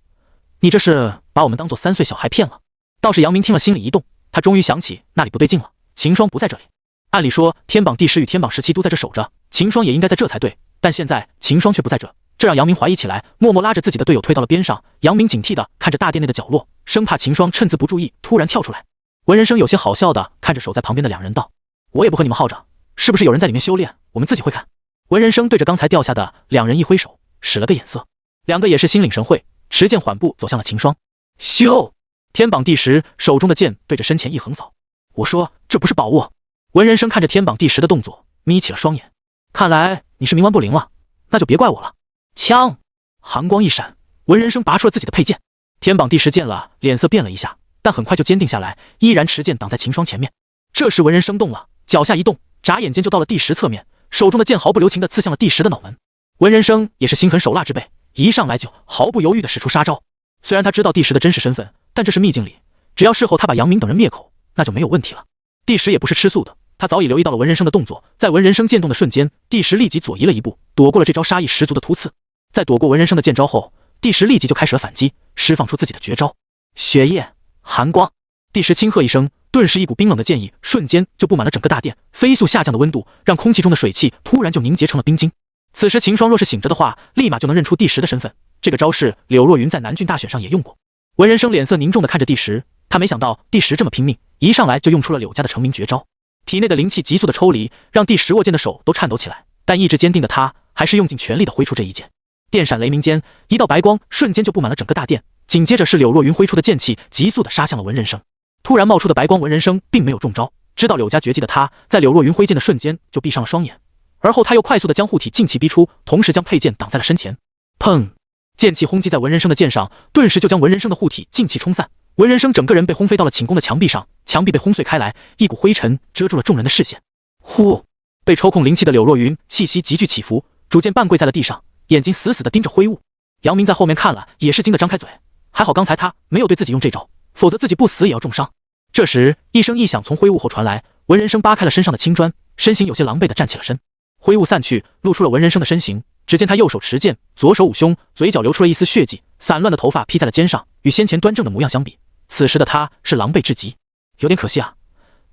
A: 你这是把我们当作3岁小孩骗了。倒是杨明听了心里一动，他终于想起那里不对劲了，秦霜不在这里。按理说天榜第10与天榜17都在这守着，秦霜也应该在这才对，但现在秦霜却不在这，这让杨明怀疑起来，默默拉着自己的队友退到了边上。杨明警惕地看着大殿内的角落，生怕秦霜趁自不注意突然跳出来。文人生有些好笑地看着守在旁边的两人道，我也不和你们耗着，是不是有人在里面修炼，我们自己会看。文人生对着刚才掉下的两人一挥手，使了个眼色，两个也是心领神会，持剑缓步走向了秦霜。咻！天榜第10手中的剑对着身前一横扫。我说这不是宝物。文人生看着天榜第10的动作，眯起了双眼。看来你是冥顽不灵了，那就别怪我了。枪！寒光一闪，文人生拔出了自己的佩剑。天榜第10见了，脸色变了一下，但很快就坚定下来，依然持剑挡在秦霜前面。这时文人生动了，脚下一动，眨眼间就到了第10侧面，手中的剑毫不留情地刺向了第10的脑门。文人生也是心狠手辣之辈，一上来就毫不犹豫地使出杀招。虽然他知道第10的真实身份，但这是秘境里，只要事后他把杨明等人灭口，那就没有问题了。第10也不是吃素的，他早已留意到了文人生的动作，在文人生剑动的瞬间，第10立即左移了一步，躲过了这招杀意十足的突刺。在躲过文人生的剑招后，第10立即就开始了反击，释放出自己的绝招血液寒光。第10轻喝一声，顿时一股冰冷的剑意瞬间就布满了整个大殿，飞速下降的温度让空气中的水汽突然就凝结成了冰晶。此时秦霜若是醒着的话，立马就能认出第10的身份。这个招式柳若云在南郡大选上也用过。文人生脸色凝重地看着第10，他没想到第10这么拼命，一上来就用出了柳家的成名绝招。体内的灵气急速的抽离，让第10握剑的手都颤抖起来，但意志坚定的他还是用尽全力的挥出这一剑。电闪雷鸣间，一道白光瞬间就布满了整个大殿，紧接着是柳若云挥出的剑气急速的杀向了文人生。突然冒出的白光，文人生并没有中招，知道柳家绝技的他，在柳若云挥剑的瞬间就闭上了双眼，而后他又快速的将护体劲气逼出，同时将佩剑挡在了身前。砰！剑气轰击在文人生的剑上，顿时就将文人生的护体劲气冲散。文人生整个人被轰飞到了寝宫的墙壁上，墙壁被轰碎开来，一股灰尘遮住了众人的视线。呼！被抽空灵气的柳若云气息急剧起伏，逐渐半跪在了地上，眼睛死死地盯着灰雾。杨明在后面看了，也是惊得张开嘴，还好刚才他没有对自己用这招，否则自己不死也要重伤。这时一声异响从灰雾后传来，文人生扒开了身上的青砖，身形有些狼狈地站起了身。灰雾散去，露出了文人生的身形。只见他右手持剑，左手捂胸，嘴角流出了一丝血迹，散乱的头发披在了肩上，与先前端正的模样相比，此时的他是狼狈至极。有点可惜啊，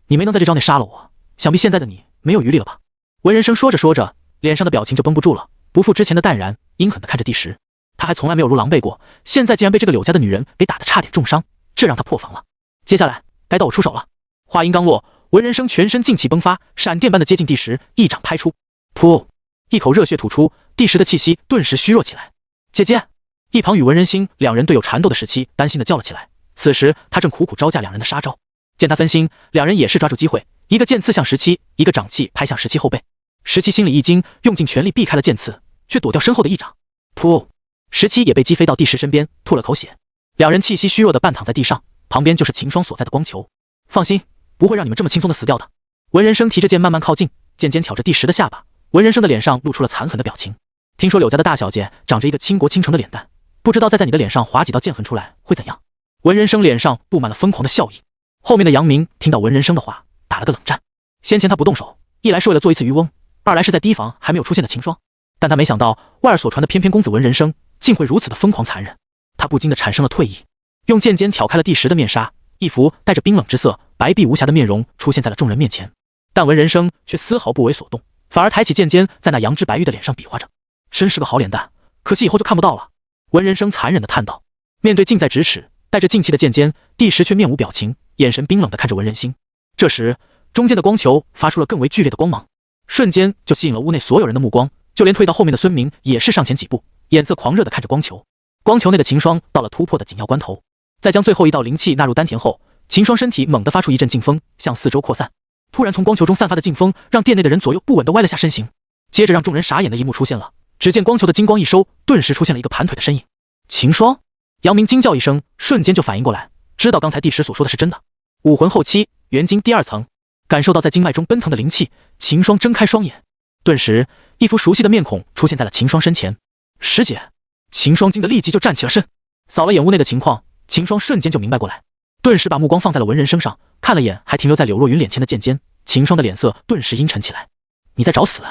A: 你没能在这招内杀了我，想必现在的你没有余力了吧？文人生说着说着，脸上的表情就绷不住了，不复之前的淡然，阴狠地看着第10。他还从来没有如狼狈过，现在竟然被这个柳家的女人给打得差点重伤，这让他破防了。接下来该到我出手了。话音刚落，文人生全身劲气迸发，闪电般的接近第10，一掌拍出，噗！一口热血吐出，第10的气息顿时虚弱起来。姐姐！一旁与文人心两人队友缠斗的时期担心的叫了起来。此时他正苦苦招架两人的杀招，见他分心，两人也是抓住机会，一个剑刺向17，一个掌气拍向17后背。17心里一惊，用尽全力避开了剑刺，却躲掉身后的一掌。噗！17也被击飞到第10身边，吐了口血。两人气息虚弱的半躺在地上，旁边就是秦霜所在的光球。放心，不会让你们这么轻松的死掉的。文人生提着剑慢慢靠近，剑尖挑着第10的下巴。文人生的脸上露出了残狠的表情。听说柳家的大小姐长着一个倾国倾城的脸蛋，不知道再在你的脸上划几道剑痕出来会怎样？文人生脸上布满了疯狂的笑意。后面的杨明听到文人生的话，打了个冷战。先前他不动手，一来是为了做一次渔翁，二来是在提防还没有出现的秦霜。但他没想到外儿所传的翩翩公子文人生竟会如此的疯狂残忍，他不禁的产生了退意。用剑尖挑开了第10的面纱，一副带着冰冷之色、白璧无瑕的面容出现在了众人面前。但文人生却丝毫不为所动，反而抬起剑尖在那杨枝白玉的脸上比划着。真是个好脸蛋，可惜以后就看不到了。文人生残忍地叹道。面对近在咫尺、带着劲气的剑尖，第10却面无表情，眼神冰冷地看着文人心。这时，中间的光球发出了更为剧烈的光芒，瞬间就吸引了屋内所有人的目光，就连退到后面的孙明也是上前几步，眼色狂热地看着光球。光球内的秦霜到了突破的紧要关头，在将最后一道灵气纳入丹田后，秦霜身体猛地发出一阵劲风，向四周扩散。突然从光球中散发的劲风让店内的人左右不稳地歪了下身形，接着让众人傻眼的一幕出现了。只见光球的金光一收，顿时出现了一个盘腿的身影。秦霜！杨明惊叫一声，瞬间就反应过来，知道刚才第10所说的是真的。武魂后期，元晶第2层。感受到在经脉中奔腾的灵气，秦霜睁开双眼，顿时一副熟悉的面孔出现在了秦霜身前。师姐！秦霜惊得立即就站起了身，扫了眼屋内的情况，秦霜瞬间就明白过来，顿时把目光放在了文人身上，看了眼还停留在柳若云脸前的剑尖，秦霜的脸色顿时阴沉起来。你在找死！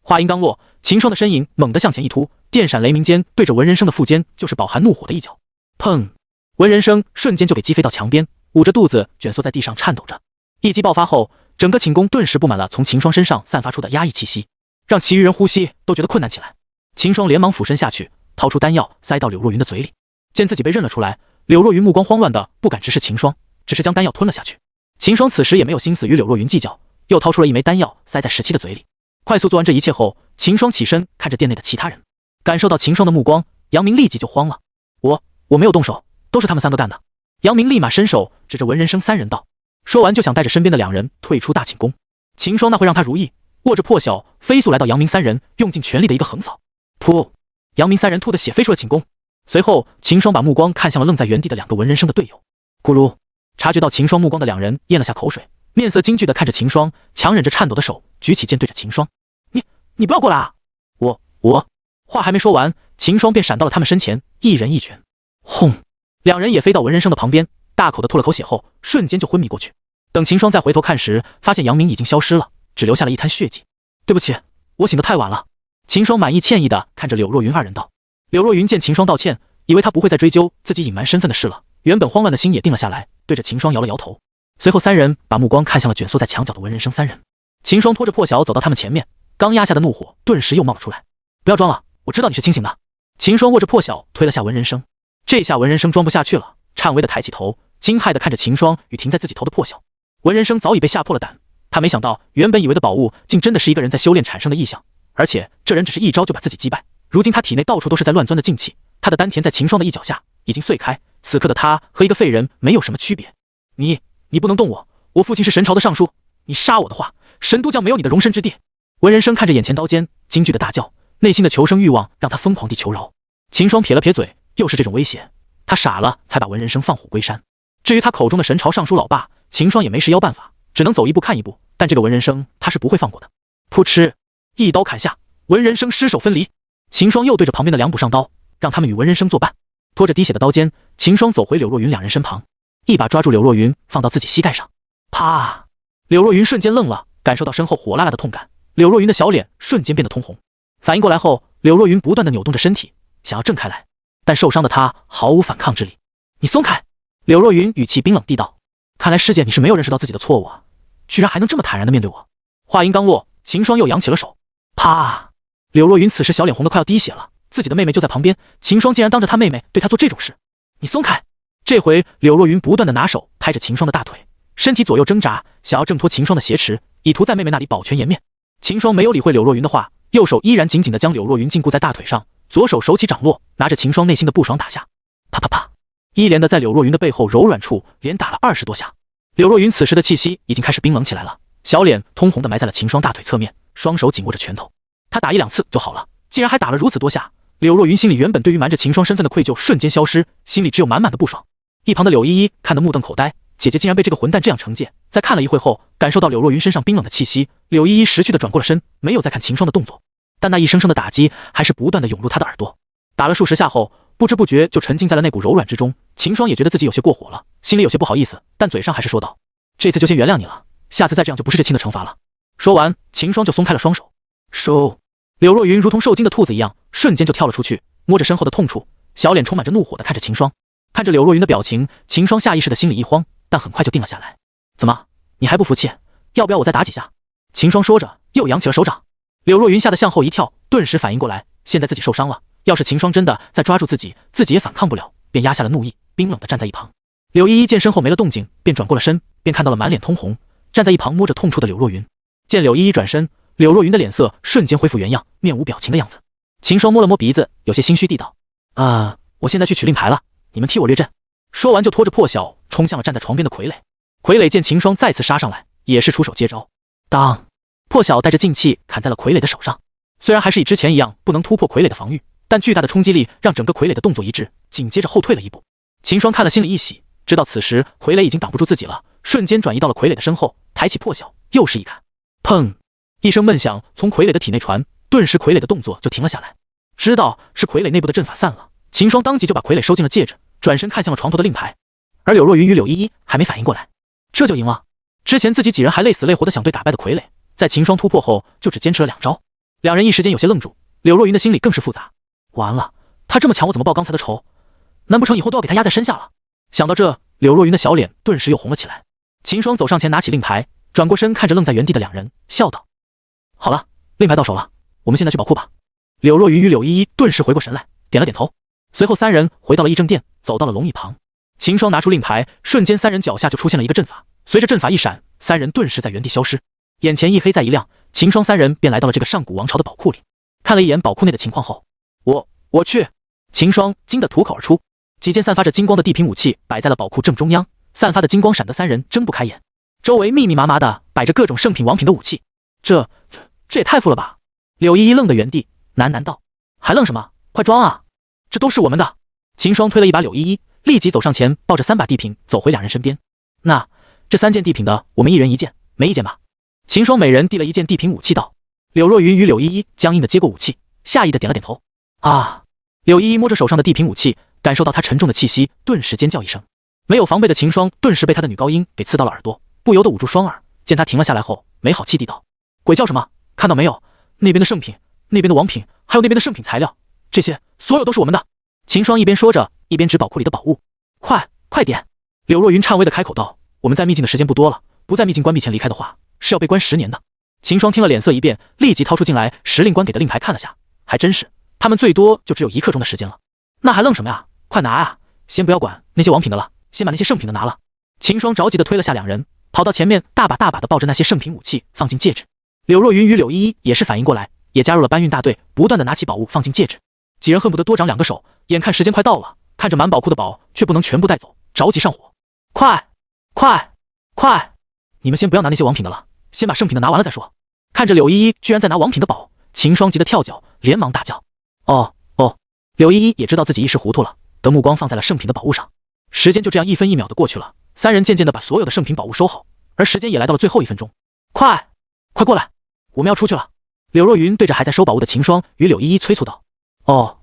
A: 话音刚落，秦霜的身影猛地向前一突，电闪雷鸣间对着文人生的腹肩就是饱含怒火的一脚。砰！文人生瞬间就给击飞到墙边，捂着肚子蜷缩在地上颤抖着。一击爆发后，整个寝宫顿时布满了从秦霜身上散发出的压抑气息，让其余人呼吸都觉得困难起来。秦霜连忙俯身下去，掏出丹药塞到柳若云的嘴里。见自己被认了出来，柳若云目光慌乱的不敢直视秦霜，只是将丹药吞了下去。秦霜此时也没有心思与柳若云计较，又掏出了一枚丹药塞在17的嘴里。快速做完这一切后，秦霜起身看着店内的其他人，感受到秦霜的目光，杨明立即就慌了。我没有动手，都是他们3个干的。杨明立马伸手指着文人生3人道，说完就想带着身边的2人退出大寝宫。秦霜那会让他如意，握着破晓飞速来到杨明3人，用尽全力的一个横扫。噗！杨明3人吐的血飞出了寝宫。随后秦霜把目光看向了愣在原地的2个文人生的队友。咕噜！察觉到秦霜目光的2人咽了下口水，面色惊惧的看着秦霜，强忍着颤抖的手举起剑对着秦霜。你不要过来啊！我话还没说完，秦霜便闪到了他们身前，一人一拳。轰！2人也飞到文人生的旁边，大口的吐了口血后，瞬间就昏迷过去。等秦霜再回头看时，发现杨明已经消失了，只留下了一滩血迹。对不起，我醒得太晚了。秦霜满意歉意的看着柳若云2人道。柳若云见秦霜道歉，以为他不会再追究自己隐瞒身份的事了，原本慌乱的心也定了下来，对着秦霜摇了摇头。随后3人把目光看向了蜷缩在墙角的文人生3人。秦霜拖着破晓走到他们前面，刚压下的怒火顿时又冒了出来。不要装了，我知道你是清醒的。秦霜握着破晓推了下文人生，这下文人生装不下去了，颤巍的抬起头，惊骇的看着秦霜与停在自己头的破晓。文人生早已被吓破了胆，他没想到原本以为的宝物竟真的是一个人在修炼产生的异象，而且这人只是一招就把自己击败。如今他体内到处都是在乱钻的劲气，他的丹田在秦霜的一脚下已经碎开，此刻的他和一个废人没有什么区别。你不能动我，我父亲是神朝的尚书，你杀我的话，神都将没有你的容身之地。文人生看着眼前刀尖，惊惧的大叫，内心的求生欲望让他疯狂地求饶。秦霜撇了撇嘴，又是这种威胁，他傻了才把文人生放虎归山。至于他口中的神朝尚书老爸，秦霜也没时要办法，只能走一步看一步，但这个文人生他是不会放过的。噗嗤，一刀砍下，文人生尸首分离。秦霜又对着旁边的梁补上刀，让他们与文人生作伴。拖着滴血的刀尖，秦霜走回柳若云2人身旁，一把抓住柳若云放到自己膝盖上。啪！柳若云瞬间愣了，感受到身后火辣辣的痛感，柳若云的小脸瞬间变得通红。反应过来后，柳若云不断地扭动着身体，想要挣开来，但受伤的她毫无反抗之力。你松开！柳若云语气冰冷地道。看来师姐你是没有认识到自己的错误啊，居然还能这么坦然地面对我。话音刚落，秦霜又扬起了手。啪！柳若云此时小脸红得快要滴血了，自己的妹妹就在旁边，秦霜竟然当着她妹妹对她做这种事。你松开！这回柳若云不断地拿手拍着秦霜的大腿，身体左右挣扎，想要挣脱秦霜的挟持，以图在妹妹那里保全颜面。秦霜没有理会柳若云的话，右手依然紧紧地将柳若云禁锢在大腿上，左手手起掌落，拿着秦霜内心的不爽打下。啪啪啪！一连的在柳若云的背后柔软处连打了20多下。柳若云此时的气息已经开始冰冷起来了，小脸通红的埋在了秦霜大腿侧面，双手紧握着拳头。他打1-2次就好了，竟然还打了如此多下。柳若云心里原本对于瞒着秦霜身份的愧疚瞬间消失，心里只有满满的不爽。一旁的柳依依看得目瞪口呆，姐姐竟然被这个混蛋这样惩戒。在看了一会后，感受到柳若云身上冰冷的气息，柳依依识趣的转过了身，没有再看秦霜的动作。但那一声声的打击还是不断的涌入她的耳朵。打了数十下后，不知不觉就沉浸在了那股柔软之中。秦霜也觉得自己有些过火了，心里有些不好意思，但嘴上还是说道：“这次就先原谅你了，下次再这样就不是这轻的惩罚了。”说完，秦霜就松开了双手。收！柳若云如同受惊的兔子一样，瞬间就跳了出去，摸着身后的痛处，小脸充满着怒火的看着秦霜。看着柳若云的表情，秦霜下意识的心里一慌，但很快就定了下来。怎么，你还不服气？要不要我再打几下？秦霜说着，又扬起了手掌。柳若云吓得向后一跳，顿时反应过来，现在自己受伤了，要是秦霜真的再抓住自己，自己也反抗不了，便压下了怒意，冰冷的站在一旁。柳依依见身后没了动静，便转过了身，便看到了满脸通红，站在一旁摸着痛处的柳若云。见柳依依转身，柳若云的脸色瞬间恢复原样，面无表情的样子。秦霜摸了摸鼻子，有些心虚地道：“我现在去取令牌了，你们替我略阵。”说完就拖着破晓冲向了站在床边的傀儡。傀儡见秦霜再次杀上来，也是出手接招。当，破晓带着劲气砍在了傀儡的手上。虽然还是与之前一样不能突破傀儡的防御，但巨大的冲击力让整个傀儡的动作一致，紧接着后退了一步。秦霜看了心里一喜，知道此时傀儡已经挡不住自己了，瞬间转移到了傀儡的身后，抬起破晓又是一砍。砰！一声闷响从傀儡的体内传，顿时傀儡的动作就停了下来。知道是傀儡内部的阵法散了，秦霜当即就把傀儡收进了戒指，转身看向了床头的令牌。而柳若云与柳依依还没反应过来，这就赢了。之前自己几人还累死累活的想对打败的傀儡，在秦霜突破后就只坚持了2招。两人一时间有些愣住，柳若云的心里更是复杂。完了，他这么强，我怎么报刚才的仇？难不成以后都要给他压在身下了？想到这，柳若云的小脸顿时又红了起来。秦霜走上前拿起令牌，转过身看着愣在原地的两人，笑道：“好了，令牌到手了，我们现在去宝库吧。”柳若云与柳依依顿时回过神来，点了点头。随后三人回到了议政殿，走到了龙椅旁。秦霜拿出令牌，瞬间三人脚下就出现了一个阵法，随着阵法一闪，三人顿时在原地消失。眼前一黑再一亮，秦霜三人便来到了这个上古王朝的宝库里。看了一眼宝库内的情况后，我去！秦霜惊得吐口而出。几件散发着金光的地平武器摆在了宝库正中央，散发的金光闪得三人睁不开眼。周围密密麻麻的摆着各种圣品王品的武器，这也太富了吧！柳依依愣在原地，喃喃道：“还愣什么？快装啊！这都是我们的！”秦霜推了一把柳依依，立即走上前，抱着3把地品走回两人身边。那这3件地品的，我们一人1件，没意见吧？秦霜每人递了1件地品武器道。柳若云与柳依依僵硬的接过武器，下意的点了点头。啊！柳依依摸着手上的地品武器，感受到他沉重的气息，顿时尖叫一声。没有防备的秦霜顿时被他的女高音给刺到了耳朵，不由得捂住双耳。见他停了下来后，没好气地道：“鬼叫什么？看到没有？那边的圣品，那边的王品，还有那边的圣品材料，这些所有都是我们的。”秦霜一边说着，一边指宝库里的宝物。快点！柳若云颤巍的开口道：“我们在秘境的时间不多了，不在秘境关闭前离开的话，是要被关10年的。”秦霜听了脸色一变，立即掏出进来时令官给的令牌看了下，还真是，他们最多就只有1刻钟的时间了。那还愣什么呀？快拿啊！先不要管那些王品的了，先把那些圣品的拿了。秦霜着急的推了下两人，跑到前面，大把的抱着那些圣品武器放进戒指。柳若云与柳依依也是反应过来，也加入了搬运大队，不断的拿起宝物放进戒指。几人恨不得多长2个手，眼看时间快到了，看着满宝库的宝却不能全部带走，着急上火。快！你们先不要拿那些王品的了，先把圣品的拿完了再说。看着柳依依居然在拿王品的宝，秦霜急得跳脚，连忙大叫：“哦！”柳依依也知道自己一时糊涂了，的目光放在了圣品的宝物上。时间就这样1分1秒的过去了，三人渐渐的把所有的圣品宝物收好，而时间也来到了最后1分钟。快过来，我们要出去了！柳若云对着还在收宝物的秦霜与柳依依催促道。哦。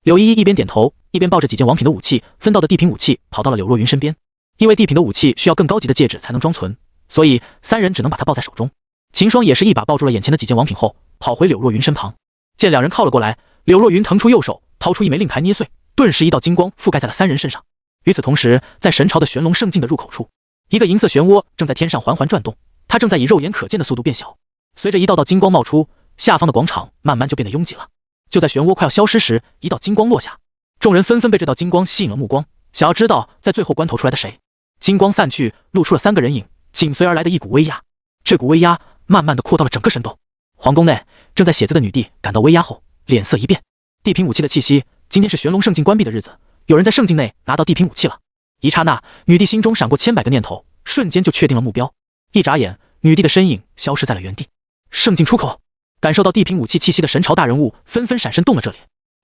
A: 柳依依一边点头，一边抱着几件王品的武器，分到的地品武器跑到了柳若云身边。因为地品的武器需要更高级的戒指才能装存，所以三人只能把它抱在手中。秦霜也是一把抱住了眼前的几件王品后，跑回柳若云身旁。见两人靠了过来，柳若云腾出右手，掏出一枚令牌捏碎，顿时一道金光覆盖在了三人身上。与此同时，在神朝的玄龙圣境的入口处，一个银色漩涡正在天上缓缓转动，它正在以肉眼可见的速度变小。随着一道道金光冒出，下方的广场慢慢就变得拥挤了。就在漩涡快要消失时，一道金光落下，众人纷纷被这道金光吸引了目光，想要知道在最后关头出来的谁。金光散去，露出了3个人影，紧随而来的一股威压。这股威压慢慢的扩到了整个神斗。皇宫内正在写字的女帝感到威压后，脸色一变。地品武器的气息，今天是玄龙圣境关闭的日子，有人在圣境内拿到地品武器了。一刹那，女帝心中闪过千百个念头，瞬间就确定了目标。一眨眼，女帝的身影消失在了原地。圣境出口，感受到地品武器气息的神朝大人物纷纷闪身动了这里。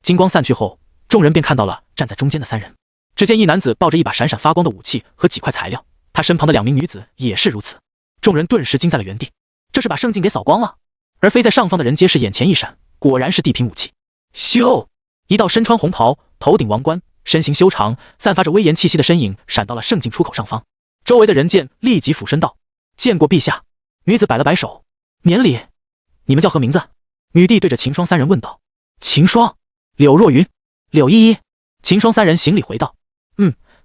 A: 金光散去后，众人便看到了站在中间的3人。只见一男子抱着一把闪闪发光的武器和几块材料，他身旁的2名女子也是如此。众人顿时惊在了原地，这是把圣境给扫光了。而飞在上方的人皆是眼前一闪，果然是地品武器。咻！一道身穿红袍、头顶王冠、身形修长、散发着威严气息的身影闪到了圣境出口上方。周围的人见，立即俯身道：“见过陛下。”女子摆了摆手：“免礼。你们叫何名字？”女帝对着秦霜3人问道。秦霜、柳若云、柳依依。秦霜3人行礼回道。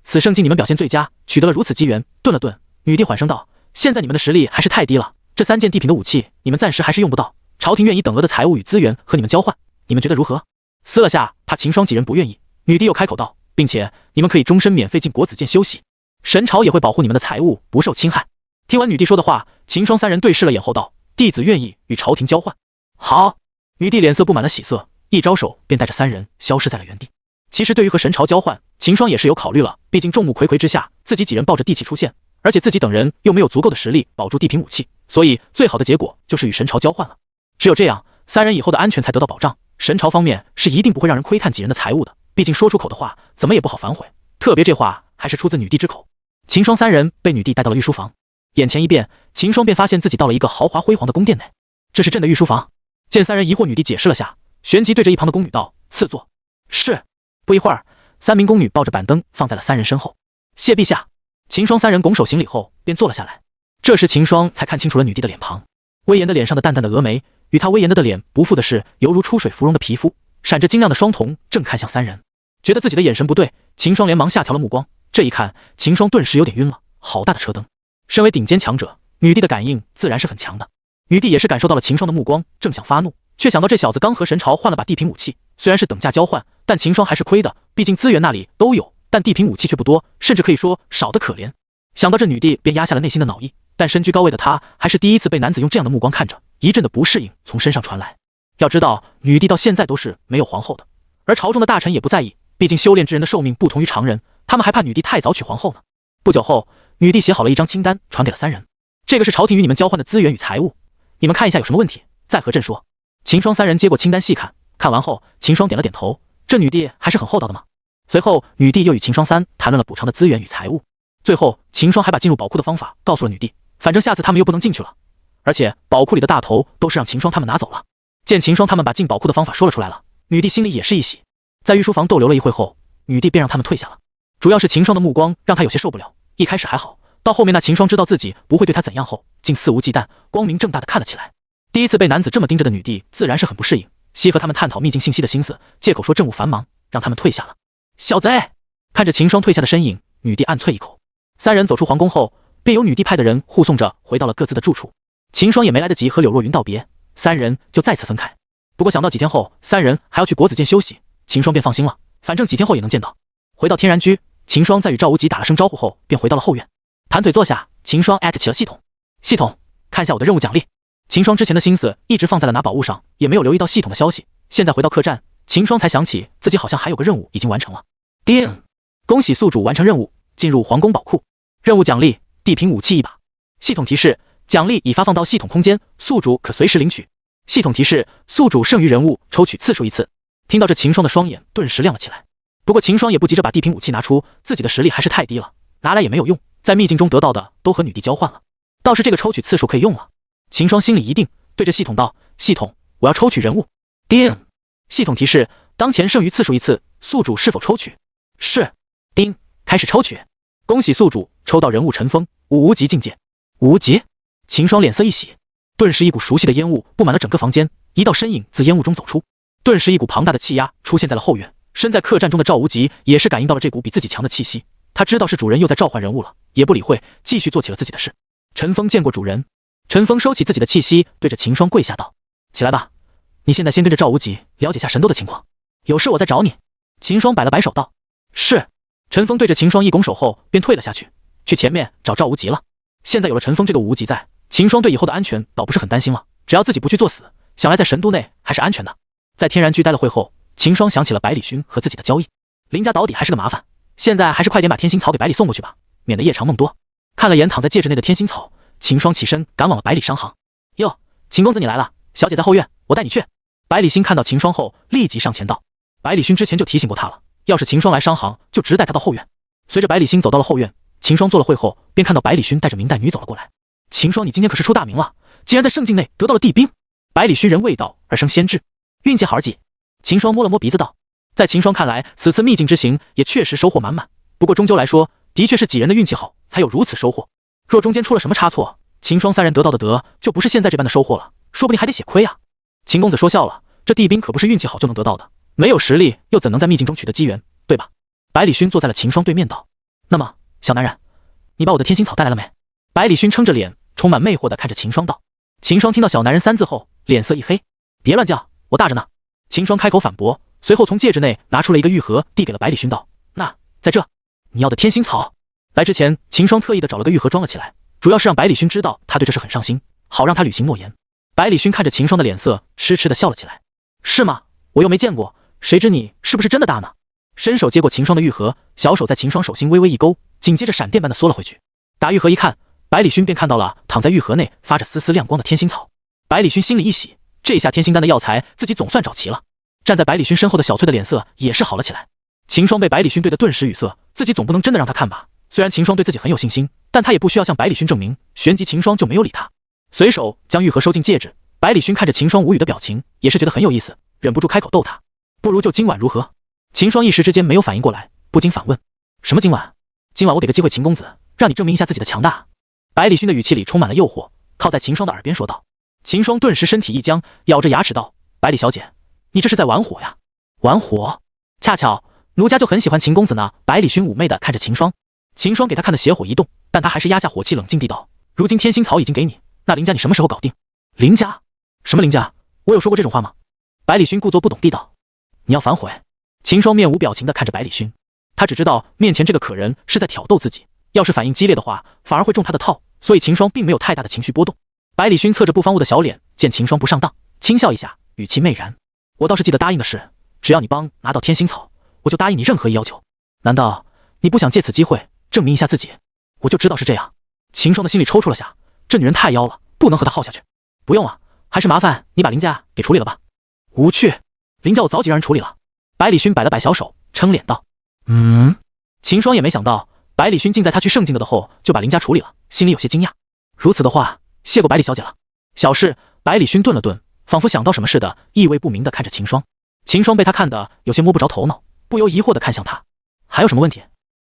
A: 此胜竟你们表现最佳，取得了如此机缘。顿了顿，女帝缓声道：“现在你们的实力还是太低了，这3件地品的武器，你们暂时还是用不到。朝廷愿意等额的财物与资源和你们交换，你们觉得如何？”思了下，怕秦霜几人不愿意，女帝又开口道：“并且你们可以终身免费进国子监休息，神朝也会保护你们的财物不受侵害。”听完女帝说的话，秦霜3人对视了眼后道：“弟子愿意与朝廷交换。”好，女帝脸色布满了喜色，一招手便带着3人消失在了原地。其实对于和神朝交换，秦霜也是有考虑了，毕竟众目睽睽之下，自己几人抱着地气出现，而且自己等人又没有足够的实力保住地品武器，所以最好的结果就是与神朝交换了。只有这样，3人以后的安全才得到保障。神朝方面是一定不会让人窥探几人的财物的，毕竟说出口的话怎么也不好反悔，特别这话还是出自女帝之口。秦霜3人被女帝带到了御书房，眼前一变，秦霜便发现自己到了一个豪华辉煌的宫殿内。这是朕的御书房。见3人疑惑，女帝解释了下，旋即对着一旁的宫女道：“赐座。”是。不一会儿，3名宫女抱着板灯放在了3人身后。谢陛下。秦霜3人拱手行礼后便坐了下来。这时秦霜才看清楚了女帝的脸庞，威严的脸上的淡淡的峨眉，与她威严的脸不负的是犹如出水芙蓉的皮肤，闪着晶亮的双瞳，正看向3人。觉得自己的眼神不对，秦霜连忙下调了目光。这一看，秦霜顿时有点晕了，好大的车灯！身为顶尖强者，女帝的感应自然是很强的。女帝也是感受到了秦霜的目光，正想发怒，却想到这小子刚和神朝换了把地品武器，虽然是等价交换，但秦霜还是亏的，毕竟资源那里都有，但地品武器却不多，甚至可以说少得可怜。想到这，女帝便压下了内心的恼意，但身居高位的她还是第一次被男子用这样的目光看着，一阵的不适应从身上传来。要知道，女帝到现在都是没有皇后的，而朝中的大臣也不在意，毕竟修炼之人的寿命不同于常人，他们还怕女帝太早娶皇后呢。不久后，女帝写好了一张清单，传给了3人。这个是朝廷与你们交换的资源与财物，你们看一下有什么问题，再和朕说。秦霜3人接过清单细看，看完后，秦霜点了点头，这女帝还是很厚道的嘛。随后，女帝又与秦霜3谈论了补偿的资源与财物。最后，秦霜还把进入宝库的方法告诉了女帝，反正下次他们又不能进去了，而且宝库里的大头都是让秦霜他们拿走了。见秦霜他们把进宝库的方法说了出来了，女帝心里也是一喜。在御书房逗留了一会后，女帝便让他们退下了。主要是秦霜的目光让她有些受不了，一开始还好，到后面那秦霜知道自己不会对她怎样后，竟肆无忌惮、光明正大的看了起来。第一次被男子这么盯着的女帝自然是很不适应，惜和他们探讨秘境信息的心思，借口说政务繁忙，让他们退下了。小贼！看着秦霜退下的身影，女帝暗啐一口。3人走出皇宫后，便由女帝派的人护送着回到了各自的住处。秦霜也没来得及和柳若云道别，3人就再次分开。不过想到几天后3人还要去国子监休息，秦霜便放心了，反正几天后也能见到。回到天然居，秦霜在与赵无极打了声招呼后，便回到了后院，盘腿坐下。秦霜艾特起了系统，系统看一下我的任务奖励。秦霜之前的心思一直放在了拿宝物上，也没有留意到系统的消息。现在回到客栈，秦霜才想起自己好像还有个任务已经完成了。叮！恭喜宿主完成任务，进入皇宫宝库。任务奖励：地品武器1把。系统提示：奖励已发放到系统空间，宿主可随时领取。系统提示：宿主剩余人物抽取次数1次。听到这，秦霜的双眼顿时亮了起来。不过秦霜也不急着把地品武器拿出，自己的实力还是太低了，拿来也没有用，在秘境中得到的都和女帝交换了，倒是这个抽取次数可以用了。秦霜心里一定，对着系统道：系统，我要抽取人物。叮！系统提示：当前剩余次数1次，宿主是否抽取？是。叮！开始抽取。恭喜宿主抽到人物陈峰，无极境界。无极！秦霜脸色一喜，顿时一股熟悉的烟雾布满了整个房间，一道身影自烟雾中走出，顿时一股庞大的气压出现在了后院。身在客栈中的赵无极也是感应到了这股比自己强的气息，他知道是主人又在召唤人物了，也不理会，继续做起了自己的事。陈峰见过主人，陈峰收起自己的气息，对着秦霜跪下道：起来吧，你现在先跟着赵无极了解下神斗的情况，有事我再找你。秦霜摆了摆手道：是。陈峰对着秦霜一拱手后便退了下去，去前面找赵无极了。现在有了陈峰这个无极在，秦霜对以后的安全倒不是很担心了，只要自己不去作死，想来在神都内还是安全的。在天然居待了会后，秦霜想起了百里勋和自己的交易，林家倒底还是个麻烦，现在还是快点把天心草给百里送过去吧，免得夜长梦多。看了眼躺在戒指内的天心草，秦霜起身赶往了百里商行。哟，秦公子你来了，小姐在后院，我带你去。百里星看到秦霜后立即上前道。百里勋之前就提醒过他了，要是秦霜来商行，就直带他到后院。随着百里星走到了后院，秦霜坐了会后，便看到百里勋带着明代女走了过来。秦霜，你今天可是出大名了，竟然在圣境内得到了地兵。百里勋人未到而生先至，运气好儿几。秦霜摸了摸鼻子道。在秦霜看来，此次秘境之行也确实收获满满，不过终究来说，的确是几人的运气好，才有如此收获。若中间出了什么差错，秦霜3人得到的德就不是现在这般的收获了，说不定还得血亏啊。秦公子说笑了，这地兵可不是运气好就能得到的，没有实力又怎能在秘境中取得机缘，对吧？百里勋坐在了秦霜对面道：“那么，小男人，你把我的天心草带来了没？”百里勋撑着脸，充满魅惑地看着秦霜道。秦霜听到小男人三字后，脸色一黑：“别乱叫，我大着呢。”秦霜开口反驳，随后从戒指内拿出了一个玉盒，递给了百里勋道：“那，在这，你要的天心草。”来之前，秦霜特意的找了个玉盒装了起来，主要是让百里勋知道他对这事很上心，好让他履行诺言。百里勋看着秦霜的脸色，痴痴的笑了起来：“是吗？我又没见过，谁知你是不是真的大呢？”伸手接过秦霜的玉盒，小手在秦霜手心微微一勾，紧接着闪电般的缩了回去。打玉盒一看，百里勋便看到了躺在玉盒内发着丝丝亮光的天心草。百里勋心里一喜，这下天心丹的药材自己总算找齐了。站在百里勋身后的小翠的脸色也是好了起来。秦霜被百里勋对得顿时语塞，自己总不能真的让他看吧。虽然秦霜对自己很有信心，但他也不需要向百里勋证明。旋即秦霜就没有理他，随手将玉盒收进戒指。百里勋看着秦霜无语的表情，也是觉得很有意思，忍不住开口逗他：“不如就今晚如何？”秦霜一时之间没有反应过来，不禁反问：“什么今晚？今晚我给个机会秦公子，让你证明一下自己的强大。”百里勋的语气里充满了诱惑，靠在秦霜的耳边说道。秦霜顿时身体一僵，咬着牙齿道：“百里小姐，你这是在玩火呀？”“玩火？恰巧奴家就很喜欢秦公子呢。”百里勋妩媚的看着秦霜。秦霜给他看的邪火一动，但他还是压下火气，冷静地道：“如今天心草已经给你，那林家你什么时候搞定？”“林家？什么林家？我有说过这种话吗？”百里勋故作不懂地道：“你要反悔？”秦霜面无表情地看着百里勋，他只知道面前这个可人是在挑逗自己，要是反应激烈的话，反而会中他的套，所以秦霜并没有太大的情绪波动。百里勋侧着不方物的小脸，见秦霜不上当，轻笑一下，语气媚然：“我倒是记得答应的事，只要你帮拿到天心草，我就答应你任何一要求。难道你不想借此机会证明一下自己？”“我就知道是这样。”秦霜的心里抽搐了下，这女人太妖了，不能和她耗下去。“不用啊，还是麻烦你把林家给处理了吧。”“无趣，林家我早已让人处理了。”百里勋摆了摆小手，撑脸道：“秦霜也没想到百里勋竟在他去盛境了的后就把林家处理了，心里有些惊讶。如此的话，谢过百里小姐了。小事。”百里勋顿了顿，仿佛想到什么似的，意味不明的看着秦霜。秦霜被他看得有些摸不着头脑，不由疑惑的看向他：“还有什么问题？”“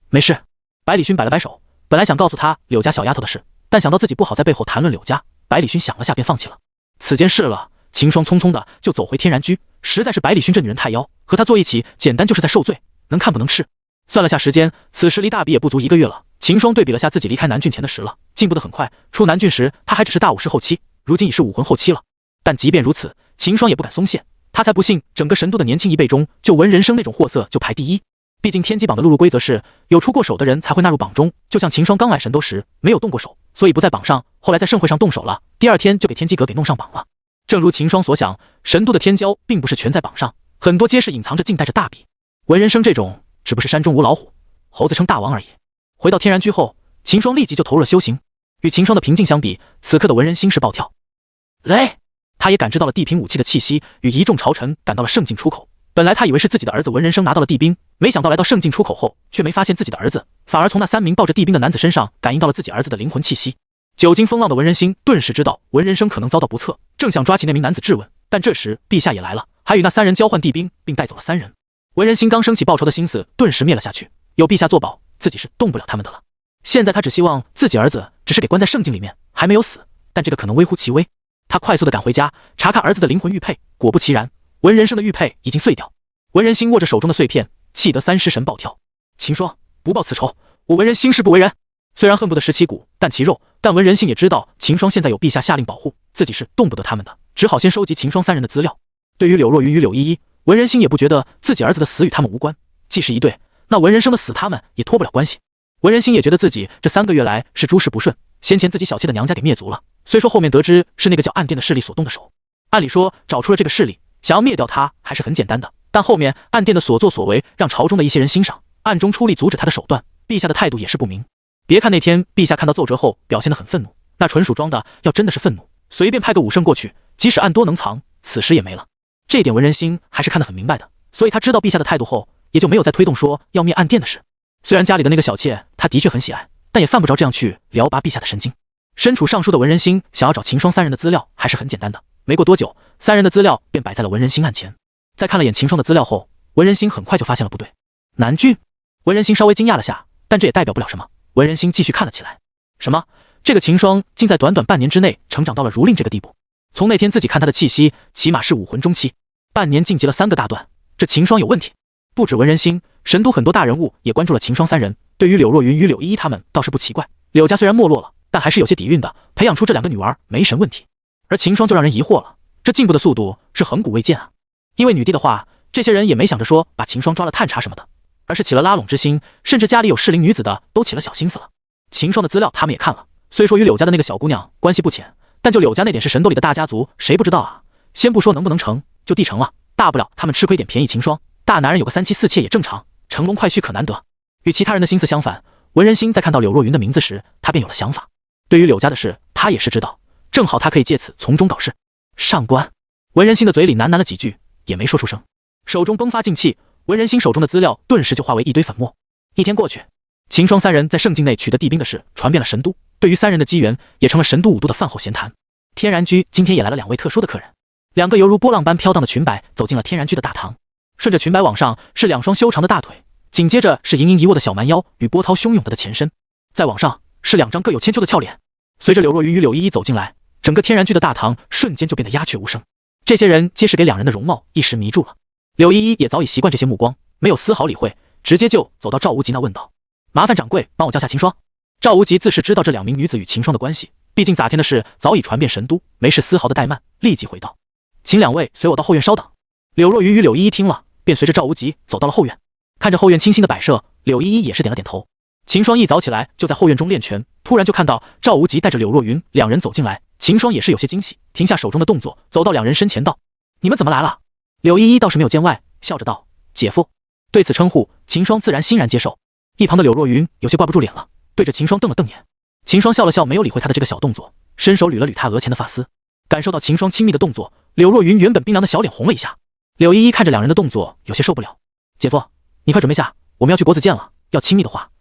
A: 没事。”百里勋摆了摆手，本来想告诉他柳家小丫头的事，但想到自己不好在背后谈论柳家，百里勋想了下便放弃了此件事了。秦霜匆匆的就走回天然居，实在是百里勋这女人太妖，和她坐一起简单就是在受罪，能看不能吃。算了下时间，此时离大比也不足1个月了。秦霜对比了下自己离开南郡前的时了，进步得很快。出南郡时他还只是大武士后期，如今已是武魂后期了。但即便如此，秦霜也不敢松懈，他才不信整个神都的年轻一辈中，就文人生那种货色就排第一。毕竟天机榜的录入规则是有出过手的人才会纳入榜中，就像秦霜刚来神都时没有动过手，所以不在榜上，后来在盛会上动手了，第二天就给天机阁给弄上榜了。正如秦霜所想，神都的天骄并不是全在榜上，很多皆是隐藏着，静待着大比。文人生这种只不是山中无老虎，猴子称大王而已。回到天然居后，秦霜立即就投入了修行。与秦霜的平静相比，此刻的文人心是暴跳。雷！他也感知到了地平武器的气息，与一众朝臣赶到了圣境出口。本来他以为是自己的儿子文人生拿到了地兵，没想到来到圣境出口后，却没发现自己的儿子，反而从那3名抱着地兵的男子身上感应到了自己儿子的灵魂气息。久经风浪的文人心顿时知道文人生可能遭到不测，正想抓起那名男子质问，但这时陛下也来了，还与那3人交换地兵，并带走了3人。文人心刚升起报仇的心思顿时灭了下去，有陛下作保，自己是动不了他们的了。现在他只希望自己儿子只是给关在圣境里面，还没有死，但这个可能微乎其微。他快速的赶回家，查看儿子的灵魂玉佩，果不其然，文人生的玉佩已经碎掉。文人心握着手中的碎片，气得3尸神暴跳。秦霜，不报此仇，我文人心誓不为人。虽然恨不得食其骨，啖其肉，但文人心也知道秦霜现在有陛下下令保护，自己是动不得他们的，只好先收集秦霜3人的资料。对于柳若云与柳依依，文人心也不觉得自己儿子的死与他们无关，既是一对，那文人生的死他们也脱不了关系。文人心也觉得自己这3个月来是诸事不顺，先前自己小妾的娘家给灭族了，虽说后面得知是那个叫暗殿的势力所动的手，按理说找出了这个势力，想要灭掉他还是很简单的，但后面暗殿的所作所为让朝中的一些人欣赏，暗中出力阻止他的手段，陛下的态度也是不明。别看那天陛下看到奏折后表现得很愤怒，那纯属装的，要真的是愤怒，随便派个武圣过去，即使暗多能藏，此时也没了。这一点文人心还是看得很明白的，所以他知道陛下的态度后，也就没有再推动说要灭暗殿的事。虽然家里的那个小妾他的确很喜爱，但也犯不着这样去撩拔陛下的神经。身处尚书的文人心想要找秦霜3人的资料还是很简单的，没过多久，3人的资料便摆在了文人心案前。在看了眼秦霜的资料后，文人心很快就发现了不对。南郡？文人心稍微惊讶了下，但这也代表不了什么。文人心继续看了起来。什么？这个秦霜竟在短短半年之内成长到了如令这个地步？从那天自己看他的气息，起码是武魂中期，半年晋级了3个大段，这秦霜有问题。不止文人心，神都很多大人物也关注了秦霜三人。对于柳若云与柳依依他们倒是不奇怪，柳家虽然没落了，但还是有些底蕴的，培养出这2个女儿没什么问题。而秦霜就让人疑惑了，这进步的速度是恒古未见啊！因为女帝的话，这些人也没想着说把秦霜抓了探查什么的，而是起了拉拢之心，甚至家里有适龄女子的都起了小心思了。秦霜的资料他们也看了，虽说与柳家的那个小姑娘关系不浅，但就柳家那点是神斗里的大家族，谁不知道啊？先不说能不能成，就地成了，大不了他们吃亏点便宜秦霜，大男人有个3妻4妾也正常，乘龙快婿可难得。与其他人的心思相反，文人心在看到柳若云的名字时，他便有了想法。对于柳家的事，他也是知道，正好他可以借此从中搞事。上官，文人心的嘴里喃喃了几句，也没说出声，手中迸发劲气，文人心手中的资料顿时就化为一堆粉末。一天过去，秦霜三人在圣境内取得地兵的事传遍了神都，对于三人的机缘，也成了神都5都的饭后闲谈。天然居今天也来了2位特殊的客人，2个犹如波浪般飘荡的裙摆走进了天然居的大堂，顺着裙摆往上是2双修长的大腿，紧接着是盈盈一握的小蛮腰与波涛汹涌的前身，再往上是2张各有千秋的俏脸。随着柳若云与柳依依走进来，整个天然居的大堂瞬间就变得鸦雀无声。这些人皆是给2人的容貌一时迷住了。柳依依也早已习惯这些目光，没有丝毫理会，直接就走到赵无极那问道：“麻烦掌柜帮我叫下秦霜。”赵无极自是知道这2名女子与秦霜的关系，毕竟咋天的事早已传遍神都，没事丝毫的怠慢，立即回道：“请2位随我到后院稍等。”柳若云与柳依依听了，便随着赵无极走到了后院。看着后院清新的摆设，柳依依也是点了点头。秦霜一早起来就在后院中练拳，突然就看到赵无极带着柳若云2人走进来，秦霜也是有些惊喜，停下手中的动作，走到2人身前道：“你们怎么来了？”柳依依倒是没有见外，笑着道：“姐夫。”对此称呼，秦霜自然欣然接受。一旁的柳若云有些挂不住脸了，对着秦霜瞪了瞪眼。秦霜笑了笑，没有理会他的这个小动作，伸手捋了捋他额前的发丝。感受到秦霜亲密的动作，柳若云原本冰凉的小脸红了一下。柳依依看着2人的动作，有些受不了：“姐夫，你快准备下，我们要去国子监了。要亲密的话，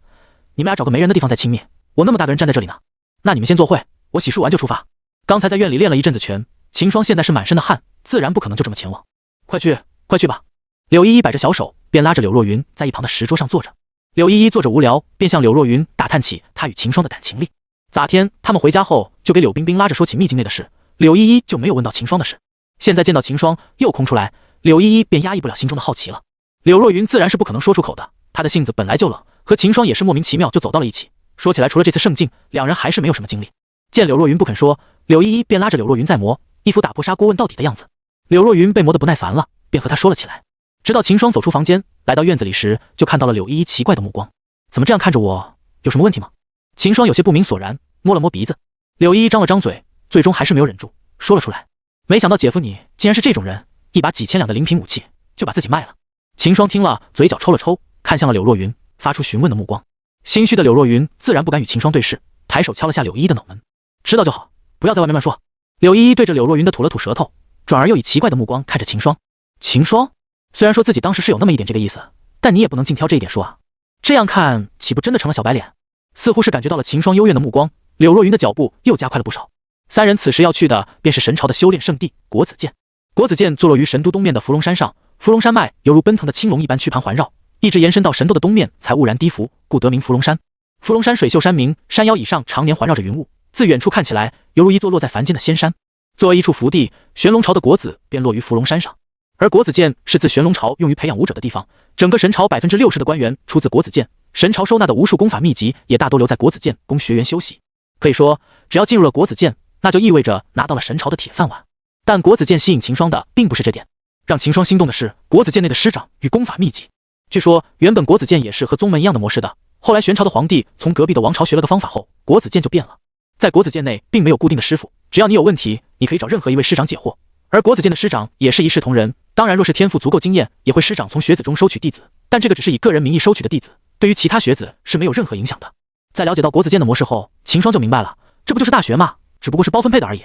A: 你们俩找个没人的地方再亲密。我那么大个人站在这里呢。那你们先坐会，我洗漱完就出发。”刚才在院里练了一阵子拳，秦霜现在是满身的汗，自然不可能就这么前往。快去，快去吧！柳依依摆着小手，便拉着柳若云在一旁的石桌上坐着。柳依依坐着无聊，便向柳若云打探起她与秦霜的感情力。咋天他们回家后就给柳冰冰拉着说起秘境内的事，柳依依就没有问到秦霜的事。现在见到秦霜又空出来，柳依依便压抑不了心中的好奇了。柳若云自然是不可能说出口的，她的性子本来就冷，和秦霜也是莫名其妙就走到了一起。说起来，除了这次圣境，2人还是没有什么经历。见柳若云不肯说，柳依依便拉着柳若云在磨，一副打破砂锅问到底的样子。柳若云被磨得不耐烦了，便和他说了起来。直到秦霜走出房间，来到院子里时，就看到了柳依依奇怪的目光。怎么这样看着我？有什么问题吗？秦霜有些不明所然，摸了摸鼻子。柳依依张了张嘴，最终还是没有忍住，说了出来。没想到姐夫你竟然是这种人，一把几千两的灵品武器就把自己卖了。秦霜听了，嘴角抽了抽，看向了柳若云，发出询问的目光。心虚的柳若云自然不敢与秦霜对视，抬手敲了下柳依依的脑门。知道就好，不要在外面乱说。柳依依对着柳若云的吐了吐舌头，转而又以奇怪的目光看着秦霜。秦霜虽然说自己当时是有那么一点这个意思，但你也不能尽挑这一点说啊。这样看岂不真的成了小白脸？似乎是感觉到了秦霜幽怨的目光，柳若云的脚步又加快了不少。三人此时要去的便是神朝的修炼圣地国子监。国子监坐落于神都东面的伏龙山上，伏龙山脉犹如奔腾的青龙一般曲盘环绕，一直延伸到神都的东面才兀然低伏，故得名伏龙山。伏龙山水秀山明，山腰以上常年环绕着云雾，自远处看起来犹如一座落在凡间的仙山。作为一处福地，玄龙朝的国子便落于伏龙山上。而国子监是自玄龙朝用于培养武者的地方，整个神朝60%的官员出自国子监，神朝收纳的无数功法秘籍也大多留在国子监供学员修习。可以说，只要进入了国子监，那就意味着拿到了神朝的铁饭碗。但国子监吸引秦霜的并不是这点，让秦霜心动的是国子监内的师长与功法秘籍。据说原本国子监也是和宗门一样的模式的，后来玄朝的皇帝从隔壁的王朝学了个方法后，国子监就变了。在国子监内并没有固定的师傅，只要你有问题，你可以找任何一位师长解惑。而国子监的师长也是一视同仁，当然若是天赋足够惊艳，也会师长从学子中收取弟子，但这个只是以个人名义收取的弟子，对于其他学子是没有任何影响的。在了解到国子监的模式后，秦霜就明白了，这不就是大学吗？只不过是包分配的而已。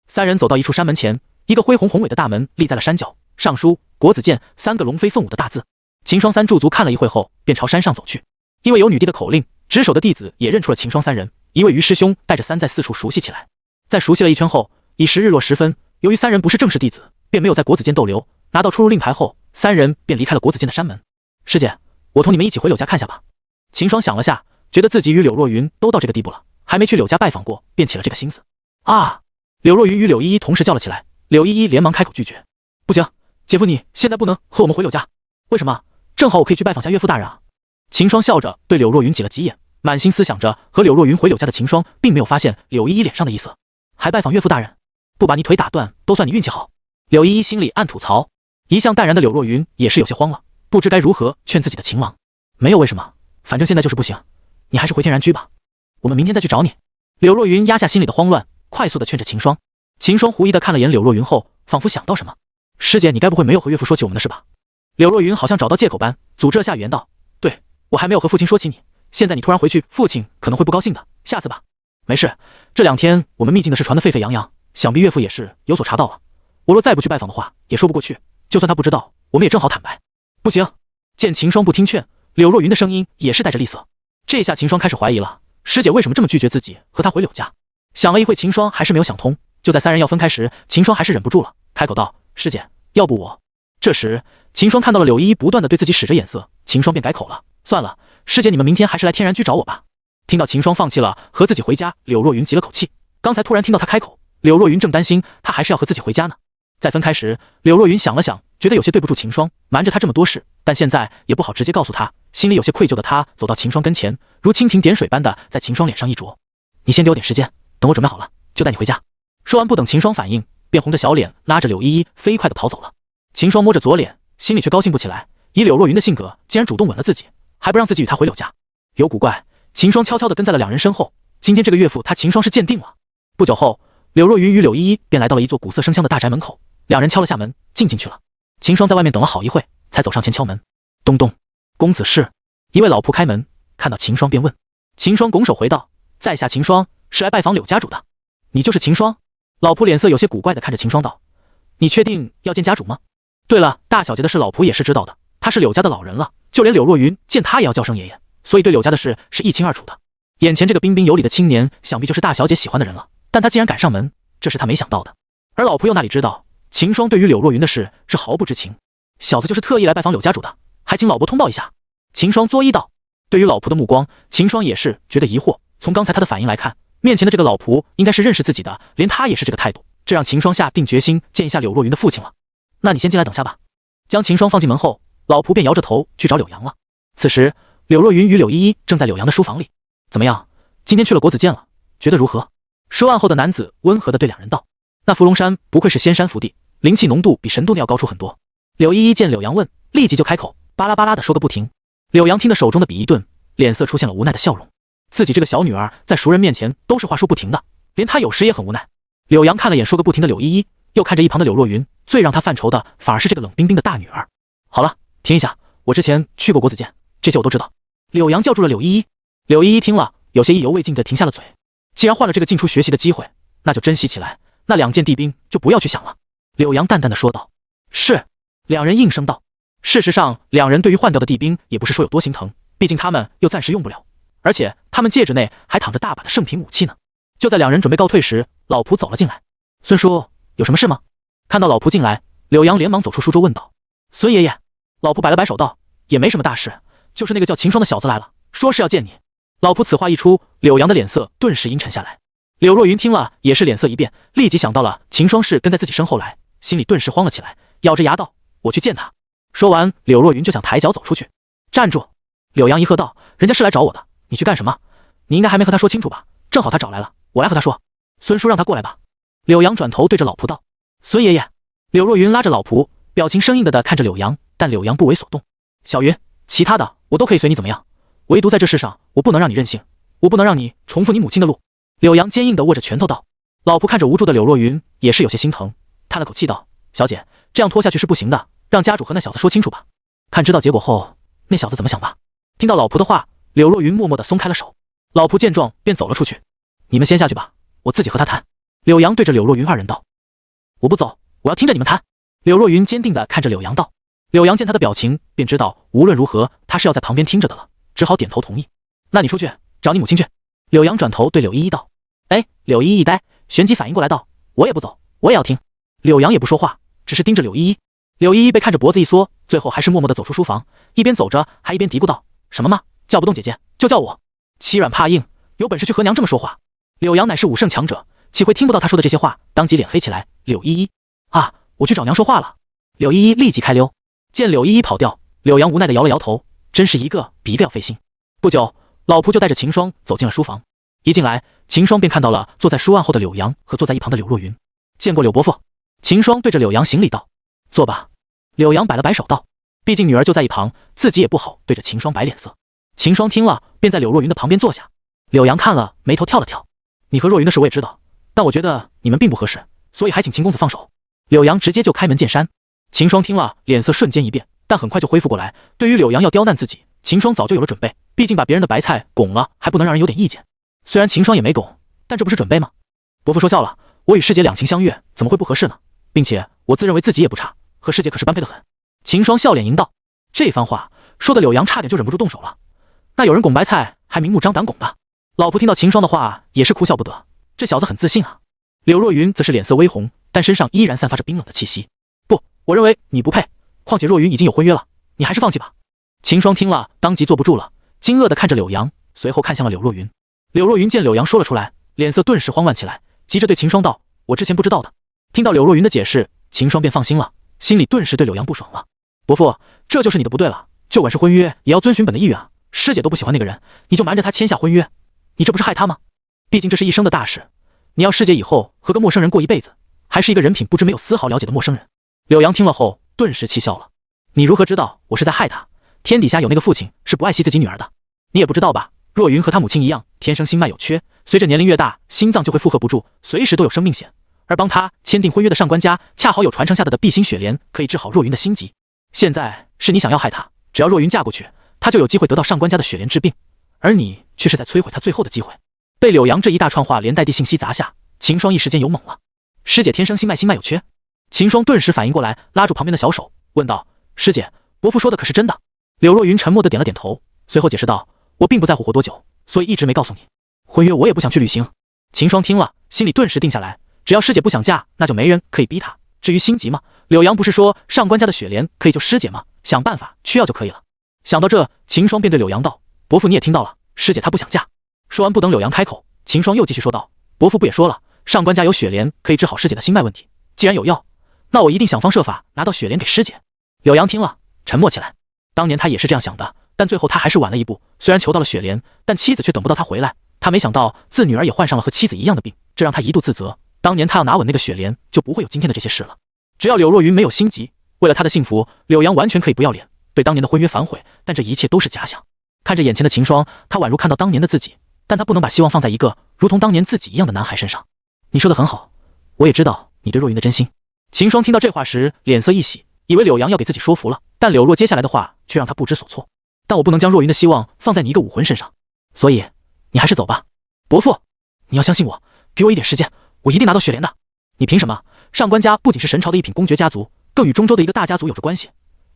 A: 三人走到一处山门前，一个恢宏宏伟的大门立在了山脚，上书国子监3个龙飞凤舞的大字。秦霜三驻足看了一会后，便朝山上走去。因为有女帝的口令，值守的弟子也认出了秦霜三人，一位于师兄带着三在四处熟悉起来。在熟悉了一圈后，已时日落时分，由于三人不是正式弟子，便没有在国子监逗留。拿到出入令牌后，三人便离开了国子监的山门。师姐，我同你们一起回柳家看下吧。秦霜想了下，觉得自己与柳若云都到这个地步了，还没去柳家拜访过，便起了这个心思。啊！柳若云与柳依依同时叫了起来，柳依依连忙开口拒绝：“不行，姐夫你现在不能和我们回柳家。为什么？正好我可以去拜访下岳父大人啊。秦霜笑着对柳若云挤了挤眼，满心思想着和柳若云回柳家的秦霜，并没有发现柳依依脸上的意思。还拜访岳父大人，不把你腿打断都算你运气好。柳依依心里暗吐槽。一向淡然的柳若云也是有些慌了，不知该如何劝自己的情郎。没有为什么，反正现在就是不行，你还是回天然居吧，我们明天再去找你。柳若云压下心里的慌乱，快速的劝着秦霜。秦霜狐疑的看了眼柳若云后，仿佛想到什么，师姐，你该不会没有和岳父说起我们的事吧？柳若云好像找到借口般组织了下语言道，对，我还没有和父亲说起你，现在你突然回去，父亲可能会不高兴的，下次吧。没事，这2天我们秘境的事传得沸沸扬扬，想必岳父也是有所查到了，我若再不去拜访的话，也说不过去，就算他不知道，我们也正好坦白。不行。见秦霜不听劝，柳若云的声音也是带着厉色。这下秦霜开始怀疑了，师姐为什么这么拒绝自己和他回柳家？想了一会，秦霜还是没有想通。就在3人要分开时，秦霜还是忍不住了，开口道，师姐，要不我……这时秦霜看到了柳依依不断的对自己使着眼色，秦霜便改口了，算了，师姐你们明天还是来天然居找我吧。听到秦霜放弃了和自己回家，柳若云急了口气。刚才突然听到他开口，柳若云正担心他还是要和自己回家呢。在分开时，柳若云想了想，觉得有些对不住秦霜，瞒着他这么多事，但现在也不好直接告诉他，心里有些愧疚的他走到秦霜跟前，如蜻蜓点水般的在秦霜脸上一啄，你先给我点时间，等我准备好了就带你回家。说完不等秦霜反应，便红着小脸拉着柳依依飞快的跑走了。秦霜摸着左脸，心里却高兴不起来，以柳若云的性格，竟然主动吻了自己，还不让自己与他回柳家，有古怪。秦霜悄悄地跟在了2人身后，今天这个岳父他秦霜是鉴定了。不久后，柳若云与柳依依便来到了一座古色生香的大宅门口，2人敲了下门，进去了。秦霜在外面等了好一会，才走上前敲门。咚咚，公子是？一位老仆开门，看到秦霜便问。秦霜拱手回道，在下秦霜，是来拜访柳家主的。你就是秦霜？老仆脸色有些古怪的看着秦霜道，你确定要见家主吗？对了，大小姐的事老仆也是知道的，他是柳家的老人了，就连柳若云见他也要叫声爷爷，所以对柳家的事是一清二楚的。眼前这个彬彬有礼的青年，想必就是大小姐喜欢的人了，但他竟然敢上门，这是他没想到的。而老仆又哪里知道，秦霜对于柳若云的事是毫不知情，小子就是特意来拜访柳家主的，还请老伯通报一下。秦霜作揖道。对于老仆的目光，秦霜也是觉得疑惑，从刚才他的反应来看，面前的这个老仆应该是认识自己的，连他也是这个态度，这让秦霜下定决心见一下柳若云的父亲了。那你先进来等下吧。将秦霜放进门后，老仆便摇着头去找柳阳了。此时柳若云与柳依依正在柳阳的书房里。怎么样，今天去了国子监了，觉得如何？说案后的男子温和地对2人道。那伏龙山不愧是仙山福地，灵气浓度比神都要高出很多。柳依依见柳阳问，立即就开口，巴拉巴拉地说个不停。柳阳听得手中的笔一顿，脸色出现了无奈的笑容。自己这个小女儿在熟人面前都是话说不停的，连她有时也很无奈。柳阳看了眼说个不停的柳依依，又看着一旁的柳若云，最让他犯愁的反而是这个冷冰冰的大女儿。好了，停一下，我之前去过国子监，这些我都知道。柳阳叫住了柳依依。柳依依听了，有些意犹未尽地停下了嘴。既然换了这个进出学习的机会，那就珍惜起来，那2件地兵就不要去想了。柳阳淡淡的说道。是。2人应声道。事实上，2人对于换掉的地兵也不是说有多心疼，毕竟他们又暂时用不了，而且他们戒指内还躺着大把的圣品武器呢。就在2人准备告退时，老仆走了进来。孙叔，有什么事吗？看到老仆进来，柳阳连忙走出书桌问道。孙爷爷。老仆摆了摆手道，也没什么大事，就是那个叫秦霜的小子来了，说是要见你。老仆此话一出，柳阳的脸色顿时阴沉下来。柳若云听了也是脸色一变，立即想到了秦霜是跟在自己身后来，心里顿时慌了起来，咬着牙道，我去见他。说完，柳若云就想抬脚走出去。站住！柳阳一喝道，人家是来找我的，你去干什么？你应该还没和他说清楚吧？正好他找来了，我来和他说。孙叔让他过来吧。柳阳转头对着老仆道。孙爷爷。柳若云拉着老仆，表情生硬的看着柳阳，但柳阳不为所动。小云，其他的我都可以随你怎么样，唯独在这事上，我不能让你任性，我不能让你重复你母亲的路。柳阳坚硬的握着拳头道。老仆看着无助的柳若云，也是有些心疼，叹了口气道，小姐，这样拖下去是不行的，让家主和那小子说清楚吧，看知道结果后，那小子怎么想吧。听到老仆的话，柳若云默默地松开了手。老仆见状便走了出去。你们先下去吧，我自己和他谈。柳阳对着柳若云2人道。我不走，我要听着你们谈。柳若云坚定地看着柳阳道。柳阳见他的表情，便知道无论如何他是要在旁边听着的了，只好点头同意。那你出去找你母亲去。柳阳转头对柳依依道。哎，柳依依一呆，旋即反应过来道，我也不走，我也要听。柳阳也不说话，只是盯着柳依依。柳依依被看着脖子一缩，最后还是默默地走出书房，一边走着还一边嘀咕道，什么嘛，叫不动姐姐就叫我，欺软怕硬，有本事去和娘这么说话。柳阳乃是武圣强者，岂会听不到他说的这些话，当即脸黑起来。柳依依啊，我去找娘说话了。柳依依立即开溜。见柳依依跑掉，柳阳无奈地摇了摇头，真是一个比一个要费心。不久，老仆就带着秦霜走进了书房。一进来，秦霜便看到了坐在书案后的柳阳和坐在一旁的柳若云。见过柳伯父。秦霜对着柳阳行礼道：“坐吧。”柳阳摆了摆手道：“毕竟女儿就在一旁，自己也不好对着秦霜摆脸色。”秦霜听了，便在柳若云的旁边坐下。柳阳看了，眉头跳了跳：“你和若云的事我也知道，但我觉得你们并不合适，所以还请秦公子放手。”柳阳直接就开门见山。秦霜听了，脸色瞬间一变，但很快就恢复过来。对于柳阳要刁难自己，秦霜早就有了准备，毕竟把别人的白菜拱了，还不能让人有点意见。虽然秦霜也没拱，但这不是准备吗？伯父说笑了，我与师姐两情相悦，怎么会不合适呢？并且我自认为自己也不差，和师姐可是般配得很。秦霜笑脸迎道。这番话说的柳阳差点就忍不住动手了。那有人拱白菜还明目张胆拱的？老仆听到秦霜的话也是哭笑不得，这小子很自信啊。柳若云则是脸色微红，但身上依然散发着冰冷的气息。不，我认为你不配，况且若云已经有婚约了，你还是放弃吧。秦霜听了当即坐不住了，惊愕地看着柳阳，随后看向了柳若云。柳若云见柳阳说了出来，脸色顿时慌乱起来，急着对秦霜道：“我之前不知道的。”听到柳若云的解释，秦霜便放心了，心里顿时对柳阳不爽了。伯父，这就是你的不对了，就管是婚约也要遵循本的意愿啊。师姐都不喜欢那个人，你就瞒着他签下婚约，你这不是害他吗？毕竟这是一生的大事，你要师姐以后和个陌生人过一辈子，还是一个人品不知没有丝毫了解的陌生人。柳阳听了后顿时气笑了：“你如何知道我是在害他？天底下有那个父亲是不爱惜自己女儿的，你也不知道吧？若云和她母亲一样，天生心脉有缺，随着年龄越大，心脏就会负荷不住，随时都有生命险。而帮他签订婚约的上官家，恰好有传承下的碧心雪莲，可以治好若云的心疾。现在是你想要害他，只要若云嫁过去，他就有机会得到上官家的雪莲治病，而你却是在摧毁他最后的机会。”被柳阳这一大串话连带地信息砸下，秦霜一时间有懵了。师姐天生心脉有缺？秦霜顿时反应过来，拉住旁边的小手问道：“师姐，伯父说的可是真的？”柳若云沉默地点了点头，随后解释道：“我并不在乎活多久，所以一直没告诉你。婚约我也不想去履行。”秦霜听了，心里顿时定下来，只要师姐不想嫁，那就没人可以逼她。至于心急嘛，柳阳不是说上官家的雪莲可以救师姐吗？想办法去要就可以了。想到这，秦霜便对柳阳道：“伯父你也听到了，师姐她不想嫁。”说完不等柳阳开口，秦霜又继续说道：“伯父不也说了，上官家有雪莲可以治好师姐的心脉问题，既然有药，那我一定想方设法拿到雪莲给师姐。”柳阳听了沉默起来，当年他也是这样想的，但最后他还是晚了一步，虽然求到了雪莲，但妻子却等不到他回来。他没想到自女儿也患上了和妻子一样的病，这让他一度自责，当年他要拿稳那个雪莲，就不会有今天的这些事了。只要柳若云没有心急，为了他的幸福，柳阳完全可以不要脸，对当年的婚约反悔，但这一切都是假想。看着眼前的秦霜，他宛如看到当年的自己，但他不能把希望放在一个如同当年自己一样的男孩身上。你说的很好，我也知道你对若云的真心。秦霜听到这话时，脸色一喜，以为柳阳要给自己说服了，但柳若接下来的话却让他不知所措。但我不能将若云的希望放在你一个武魂身上，所以你还是走吧。伯父，你要相信我，给我一点时间，我一定拿到雪莲的。你凭什么？上官家不仅是神朝的一品公爵家族，更与中州的一个大家族有着关系。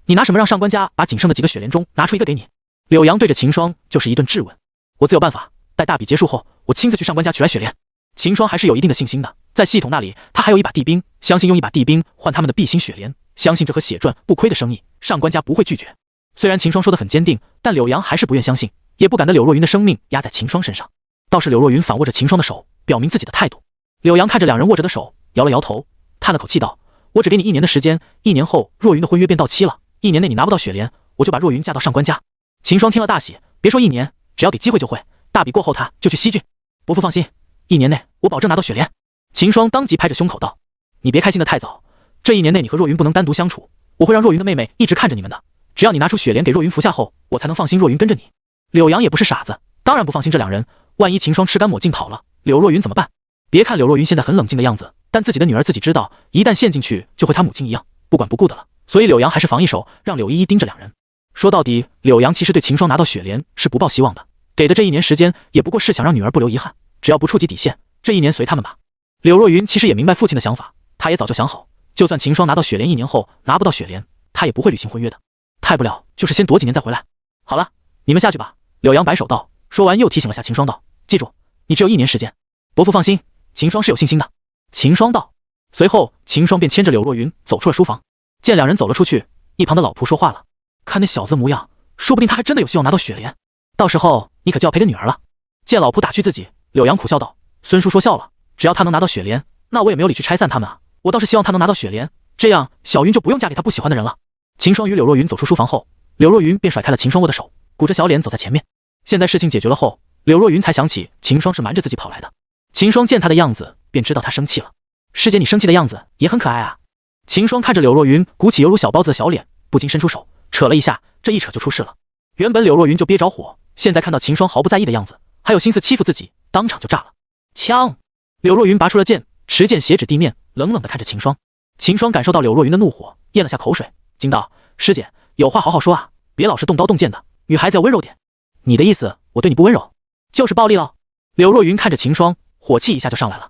A: 你拿什么让上官家把仅剩的几个雪莲中拿出一个给你？柳阳对着秦霜就是一顿质问。我自有办法，待大比结束后，我亲自去上官家取来雪莲。秦霜还是有一定的信心的，在系统那里他还有一把地兵，相信用一把地兵换他们的碧心雪莲，相信这和血赚不亏的生意，上官家不会拒绝。虽然秦霜说得很坚定，但柳阳还是不愿相信，也不敢的柳若云的生命压在秦霜身上。倒是柳若云反握着秦霜的手，表明自己的态度。柳阳看着两人握着的手，摇了摇头，叹了口气道：“我只给你1年的时间，1年后若云的婚约便到期了，1年内你拿不到雪莲，我就把若云嫁到上官家。”秦霜听了大喜，别说1年，只要给机会就会，大比过后他就去西郡。伯父放心，1年内我保证拿到雪莲。秦霜当即拍着胸口道：“你别开心的太早，这1年内你和若云不能单独相处，我会让若云的妹妹一直看着你们的。只要你拿出雪莲给若云服下后，我才能放心若云跟着你。”柳阳也不是傻子，当然不放心这两人，万一秦霜吃干抹净跑了，柳若云怎么办？别看柳若云现在很冷静的样子，但自己的女儿自己知道，一旦陷进去就会她母亲一样不管不顾的了。所以柳阳还是防一手，让柳依依盯着两人。说到底，柳阳其实对秦霜拿到雪莲是不抱希望的，给的这1年时间也不过是想让女儿不留遗憾，只要不触及底线，这1年随他们吧。柳若云其实也明白父亲的想法，他也早就想好，就算秦霜拿到雪莲1年后拿不到雪莲，他也不会履行婚约的，太不了就是先躲几年再回来。好了，你们下去吧。柳阳摆手道，说完又提醒了下秦霜道：“记住，你只有1年时间。”伯父放心，秦霜是有信心的。秦霜道。随后秦霜便牵着柳若云走出了书房。见两人走了出去，一旁的老仆说话了：“看那小子模样，说不定他还真的有希望拿到雪莲，到时候你可就要陪个女儿了。”见老仆打趣自己，柳阳苦笑道：“孙叔说笑了，只要他能拿到雪莲，那我也没有理去拆散他们啊。我倒是希望他能拿到雪莲，这样小云就不用嫁给他不喜欢的人了。”秦霜与柳若云走出书房后，柳若云便甩开了秦霜握的手，鼓着小脸走在前面。现在事情解决了后，柳若云才想起秦霜是瞒着自己跑来的。秦霜见他的样子，便知道他生气了。师姐，你生气的样子也很可爱啊。秦霜看着柳若云鼓起犹如小包子的小脸，不禁伸出手扯了一下，这一扯就出事了。原本柳若云就憋着火，现在看到秦霜毫不在意的样子，还有心思欺负自己，当场就炸了。枪！柳若云拔出了剑，持剑斜指地面，冷冷地看着秦霜。秦霜感受到柳若云的怒火，咽了下口水，惊道：“师姐，有话好好说啊，别老是动刀动剑的，女孩子要温柔点。你的意思，我对你不温柔，就是暴力了？”柳若云看着秦霜，火气一下就上来了。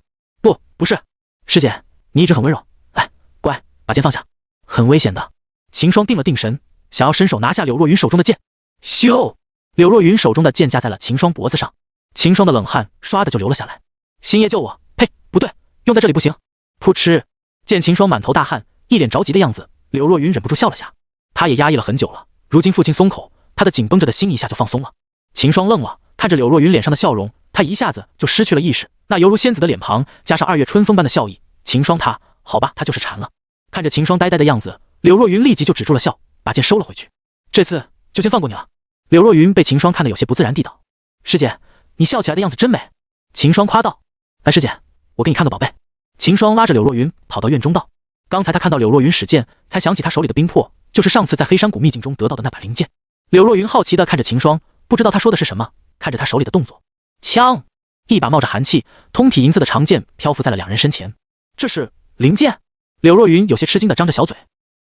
A: 不是，师姐，你一直很温柔。来，乖，把剑放下，很危险的。秦霜定了定神，想要伸手拿下柳若云手中的剑。咻！柳若云手中的剑架在了秦霜脖子上，秦霜的冷汗唰的就流了下来。星爷救我！呸，不对，用在这里不行。噗嗤！见秦霜满头大汗，一脸着急的样子，柳若云忍不住笑了下。他也压抑了很久了，如今父亲松口，他的紧绷着的心一下就放松了。秦霜愣了，看着柳若云脸上的笑容，他一下子就失去了意识，那犹如仙子的脸庞，加上2月春风般的笑意，秦霜他，好吧，他就是馋了。看着秦霜呆呆的样子，柳若云立即就止住了笑，把剑收了回去。这次就先放过你了。柳若云被秦霜看得有些不自然地道：“师姐，你笑起来的样子真美。”秦霜夸道：“来，师姐，我给你看个宝贝。”秦霜拉着柳若云跑到院中道：“刚才他看到柳若云使剑，才想起他手里的冰魄就是上次在黑山谷秘境中得到的那把灵剑。”柳若云好奇地看着秦霜，不知道他说的是什么，看着他手里的动作。枪！一把冒着寒气、通体银色的长剑漂浮在了两人身前。这是灵剑？柳若云有些吃惊地张着小嘴。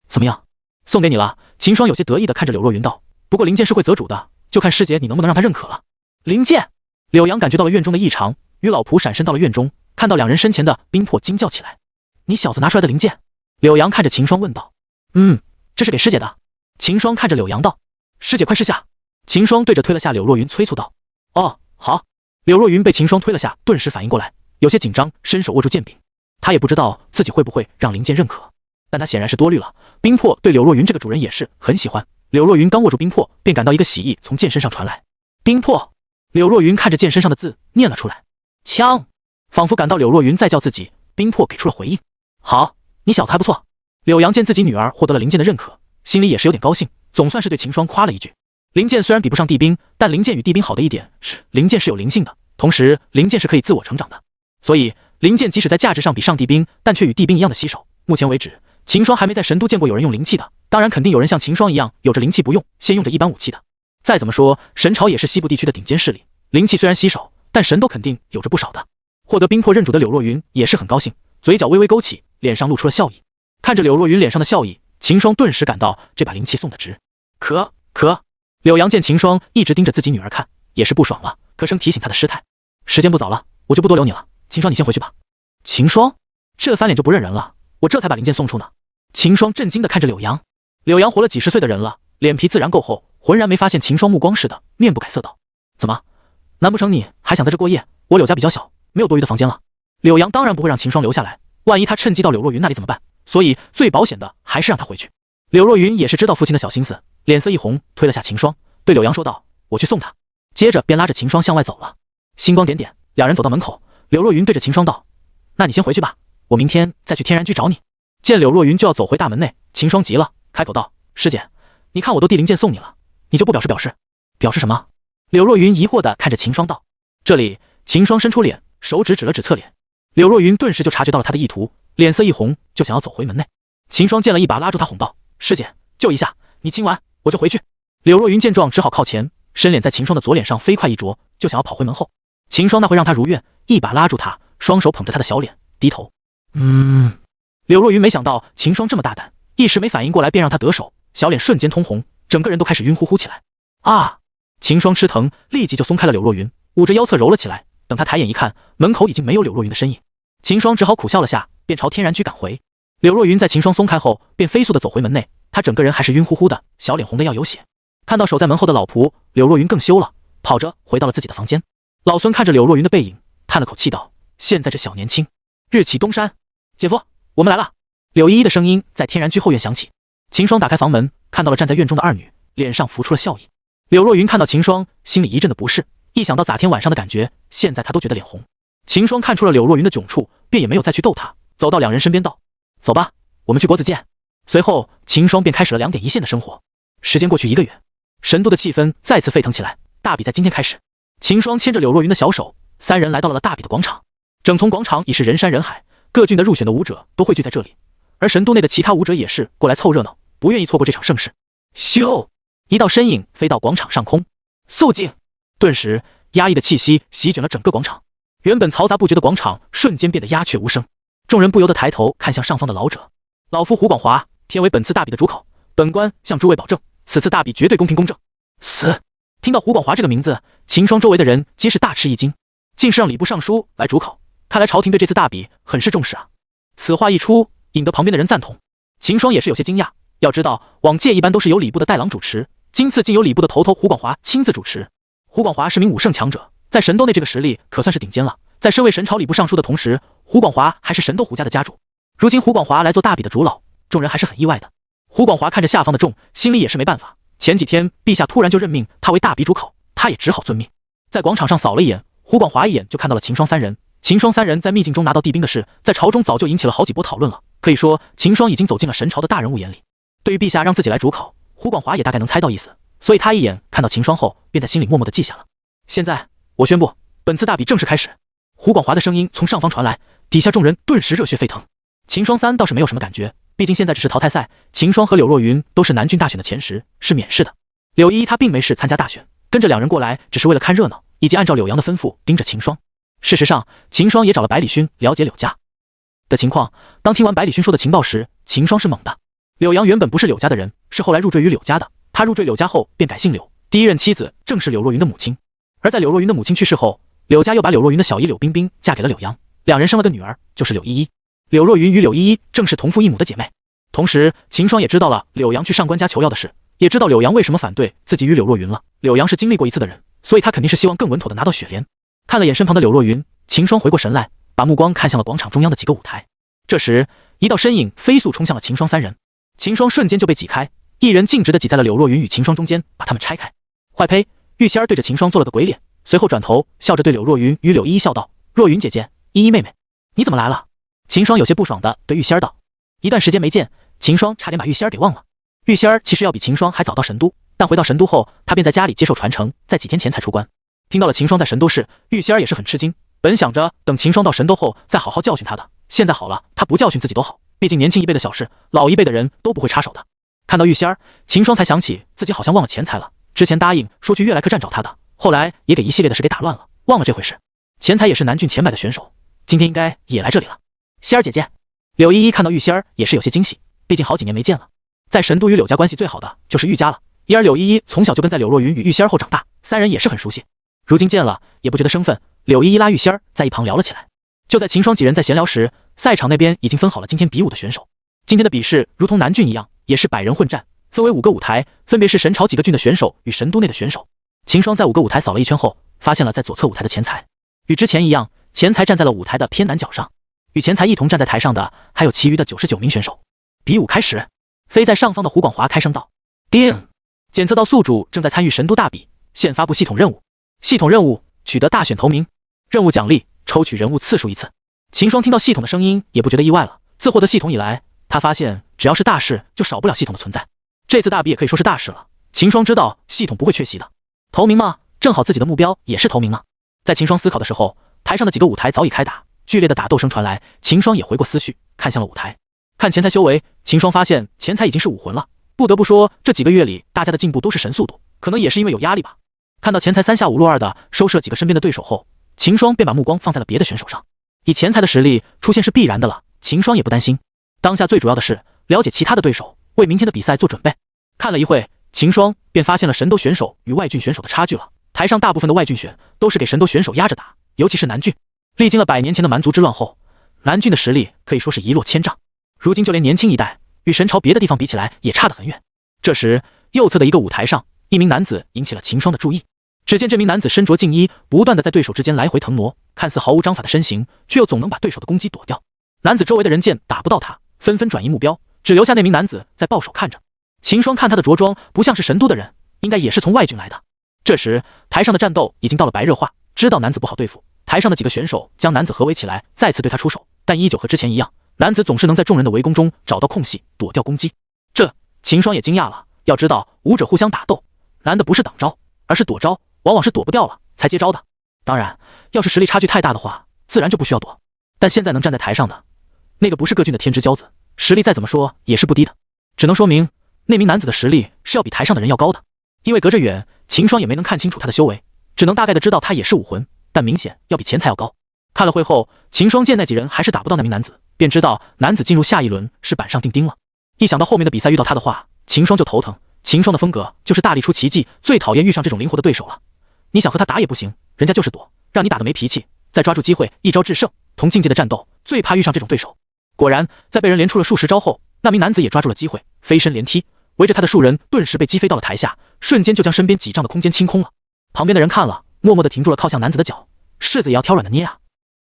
A: 怎么样，送给你了？秦霜有些得意地看着柳若云道。不过灵剑是会择主的，就看师姐你能不能让他认可了。灵剑！柳阳感觉到了院中的异常，与老仆闪身到了院中，看到两人身前的冰魄，惊叫起来。你小子拿出来的灵剑？柳阳看着秦霜问道。这是给师姐的。秦霜看着柳阳道。师姐快试下。秦霜对着推了下柳若云催促道。哦，好。柳若云被秦霜推了下，顿时反应过来，有些紧张，伸手握住剑柄。他也不知道自己会不会让灵剑认可，但他显然是多虑了。冰魄对柳若云这个主人也是很喜欢。柳若云刚握住冰魄，便感到一个喜意从剑身上传来。冰魄！柳若云看着剑身上的字念了出来。枪！仿佛感到柳若云在叫自己，冰魄给出了回应。好，你小子还不错。柳阳见自己女儿获得了灵剑的认可，心里也是有点高兴，总算是对秦霜夸了一句。灵剑虽然比不上地冰，但灵剑与地冰好的一点是灵剑是有灵性的，同时灵剑是可以自我成长的，所以灵剑即使在价值上比上地冰，但却与地冰一样的稀少。目前为止，秦霜还没在神都见过有人用灵气的，当然肯定有人像秦霜一样有着灵气不用，先用着一般武器的。再怎么说，神朝也是西部地区的顶尖势力，灵气虽然稀少，但神都肯定有着不少的。获得冰魄认主的柳若云也是很高兴，嘴角微微勾起，脸上露出了笑意。看着柳若云脸上的笑意，秦霜顿时感到这把灵气送得值。可柳阳见秦霜一直盯着自己女儿看，也是不爽了，咳声提醒他的失态。时间不早了，我就不多留你了，秦霜你先回去吧。秦霜这翻脸就不认人了，我这才把灵剑送出呢。秦霜震惊地看着柳阳。柳阳活了几十岁的人了，脸皮自然够厚，浑然没发现秦霜目光似的，面不改色道：怎么，难不成你还想在这过夜？我柳家比较小，没有多余的房间了。柳阳当然不会让秦霜留下来，万一他趁机到柳若云那里怎么办？所以最保险的还是让他回去。柳若云也是知道父亲的小心思，脸色一红，推了下秦霜，对柳阳说道：我去送他。接着便拉着秦霜向外走了。星光点点，两人走到门口，柳若云对着秦霜道：那你先回去吧，我明天再去天然居找你。见柳若云就要走回大门内，秦霜急了，开口道：师姐，你看我都递灵剑送你了，你就不表示？表示什么？柳若云疑惑地看着秦霜道。这里。秦霜伸出脸，手指指了指侧脸。柳若云顿时就察觉到了他的意图，脸色一红，就想要走回门内。秦霜见了，一把拉住他，哄道：师姐，就一下，你亲完我就回去。柳若云见状，只好靠前，伸脸在秦霜的左脸上飞快一啄，就想要跑回门后。秦霜那会让他如愿，一把拉住他，双手捧着他的小脸，低头。柳若云没想到秦霜这么大胆，一时没反应过来，便让他得手，小脸瞬间通红，整个人都开始晕乎乎起来。啊！秦霜吃疼，立即就松开了柳若云，捂着腰侧揉了起来。等他抬眼一看，门口已经没有柳若云的身影。秦霜只好苦笑了下，便朝天然居赶回。柳若云在秦霜松开后，便飞速地走回门内，他整个人还是晕乎乎的，小脸红得要有血。看到守在门后的老仆，柳若云更羞了，跑着回到了自己的房间。老孙看着柳若云的背影，叹了口气道：现在这小年轻，日启东山。姐夫，我们来了。柳依依的声音在天然居后院响起。秦霜打开房门，看到了站在院中的二女，脸上浮出了笑意。柳若云看到秦霜，心里一阵的不适，一想到昨天晚上的感觉，现在他都觉得脸红。秦霜看出了柳若云的窘处，便也没有再去逗她，走到两人身边道：走吧，我们去国子监。随后秦霜便开始了2点一线的生活。时间过去1个月，神都的气氛再次沸腾起来。大比在今天开始。秦霜牵着柳若云的小手，三人来到了大比的广场。整丛广场已是人山人海，各郡的入选的舞者都汇聚在这里，而神都内的其他舞者也是过来凑热闹，不愿意错过这场盛事。咻！一道身影飞到广场上空，肃静。顿时，压抑的气息席卷了整个广场。原本嘈杂不绝的广场瞬间变得鸦雀无声。众人不由得抬头看向上方的老者。老夫胡广华，天为本次大比的主口，本官向诸位保证，此次大比绝对公平公正。死！听到胡广华这个名字，秦霜周围的人皆是大吃一惊，竟是让礼部尚书来主口，看来朝廷对这次大比很是重视啊。此话一出，引得旁边的人赞同。秦霜也是有些惊讶，要知道往届一般都是由礼部的代郎主持，今次竟由礼部的头头胡广华亲自主持。胡广华是名武圣强者，在神都内这个实力可算是顶尖了。在身为神朝礼部尚书的同时，胡广华还是神都胡家的家主。如今胡广华来做大比的主老，众人还是很意外的。胡广华看着下方的众，心里也是没办法。前几天陛下突然就任命他为大比主口，他也只好遵命。在广场上扫了一眼，胡广华一眼就看到了秦霜三人。秦霜三人在秘境中拿到帝兵的事，在朝中早就引起了好几波讨论了。可以说，秦霜已经走进了神朝的大人物眼里。对于陛下让自己来主口，胡广华也大概能猜到意思，所以他一眼看到秦霜后，便在心里默默地记下了。现在，我宣布，本次大比正式开始。胡广华的声音从上方传来，底下众人顿时热血沸腾。秦霜三倒是没有什么感觉，毕竟现在只是淘汰赛，秦霜和柳若云都是南郡大选的前10，是免试的。柳依依她并没事参加大选，跟着两人过来只是为了看热闹，以及按照柳阳的吩咐盯着秦霜。事实上，秦霜也找了百里勋了解柳家的情况。当听完百里勋说的情报时，秦霜是懵的。柳阳原本不是柳家的人，是后来入赘于柳家的。他入赘柳家后便改姓柳，第一任妻子正是柳若云的母亲。而在柳若云的母亲去世后，柳家又把柳若云的小姨柳冰冰嫁给了柳阳，两人生了个女儿，就是柳依依。柳若云与柳依依正是同父异母的姐妹。同时，秦霜也知道了柳阳去上官家求药的事，也知道柳阳为什么反对自己与柳若云了。柳阳是经历过一次的人，所以他肯定是希望更稳妥的拿到雪莲。看了眼身旁的柳若云，秦霜回过神来，把目光看向了广场中央的几个舞台。这时，一道身影飞速冲向了秦霜三人，秦霜瞬间就被挤开，一人径直的挤在了柳若云与秦霜中间，把他们拆开。坏呸！玉仙儿对着秦霜做了个鬼脸，随后转头笑着对柳若云与柳依依笑道：“若云姐姐，依依妹妹，你怎么来了？”秦霜有些不爽的对玉仙儿道。一段时间没见，秦霜差点把玉仙儿给忘了。玉仙儿其实要比秦霜还早到神都，但回到神都后，她便在家里接受传承，在几天前才出关。听到了秦霜在神都市，玉仙儿也是很吃惊，本想着等秦霜到神都后再好好教训他的，现在好了，他不教训自己都好，毕竟年轻一辈的小事，老一辈的人都不会插手的。看到玉仙儿，秦霜才想起自己好像忘了钱财了，之前答应说去悦来客栈找他的，后来也给一系列的事给打乱了，忘了这回事。钱财也是南郡前百的选手，今天应该也来这里了。仙儿姐姐，柳依依看到玉仙儿也是有些惊喜，毕竟好几年没见了。在神都与柳家关系最好的就是玉家了，因而柳依依从小就跟在柳若云与玉仙儿后长大，三人也是很熟悉。如今见了也不觉得生分，柳依依拉玉仙儿在一旁聊了起来。就在秦霜几人在闲聊时，赛场那边已经分好了今天比武的选手。今天的比试如同南郡一样，也是百人混战，分为5个舞台，分别是神朝几个郡的选手与神都内的选手。秦霜在5个舞台扫了一圈后，发现了在左侧舞台的钱财，与之前一样，钱财站在了舞台的偏南角上。与钱财一同站在台上的还有其余的99名选手。比武开始，飞在上方的胡广华开声道：“叮！检测到宿主正在参与神都大比，现发布系统任务。系统任务：取得大选头名。任务奖励：抽取人物次数1次。”秦霜听到系统的声音也不觉得意外了。自获得系统以来，他发现只要是大事就少不了系统的存在。这次大比也可以说是大事了。秦霜知道系统不会缺席的。头名嘛，正好自己的目标也是头名啊。在秦霜思考的时候，台上的几个舞台早已开打。剧烈的打斗声传来，秦霜也回过思绪，看向了舞台。看钱财修为，秦霜发现钱财已经是武魂了。不得不说，这几个月里大家的进步都是神速度，可能也是因为有压力吧。看到钱财3下5落2的收拾了几个身边的对手后，秦霜便把目光放在了别的选手上。以钱财的实力，出现是必然的了，秦霜也不担心。当下最主要的是了解其他的对手，为明天的比赛做准备。看了一会，秦霜便发现了神都选手与外郡选手的差距了。台上大部分的外郡选都是给神都选手压着打，尤其是南郡。历经了100年前的蛮族之乱后，南郡的实力可以说是一落千丈。如今就连年轻一代与神朝别的地方比起来也差得很远。这时，右侧的一个舞台上，一名男子引起了秦霜的注意。只见这名男子身着劲衣，不断的在对手之间来回腾挪，看似毫无章法的身形，却又总能把对手的攻击躲掉。男子周围的人见打不到他，纷纷转移目标，只留下那名男子在抱手看着。秦霜看他的着装不像是神都的人，应该也是从外郡来的。这时，台上的战斗已经到了白热化，知道男子不好对付。台上的几个选手将男子合围起来，再次对他出手，但依旧和之前一样，男子总是能在众人的围攻中找到空隙，躲掉攻击。这秦霜也惊讶了，要知道，武者互相打斗，难的不是挡招，而是躲招，往往是躲不掉了才接招的。当然，要是实力差距太大的话，自然就不需要躲。但现在能站在台上的，那个不是各郡的天之骄子，实力再怎么说也是不低的，只能说明那名男子的实力是要比台上的人要高的。因为隔着远，秦霜也没能看清楚他的修为，只能大概的知道他也是武魂，但明显要比钱财要高。看了会后，秦霜见那几人还是打不到那名男子，便知道男子进入下一轮是板上钉钉了。一想到后面的比赛遇到他的话，秦霜就头疼。秦霜的风格就是大力出奇迹，最讨厌遇上这种灵活的对手了。你想和他打也不行，人家就是躲，让你打得没脾气，再抓住机会一招制胜。同境界的战斗，最怕遇上这种对手。果然，在被人连出了数十招后，那名男子也抓住了机会，飞身连踢，围着他的数人顿时被击飞到了台下，瞬间就将身边几丈的空间清空了。旁边的人看了，默默地停住了靠向男子的脚，柿子也要挑软的捏啊。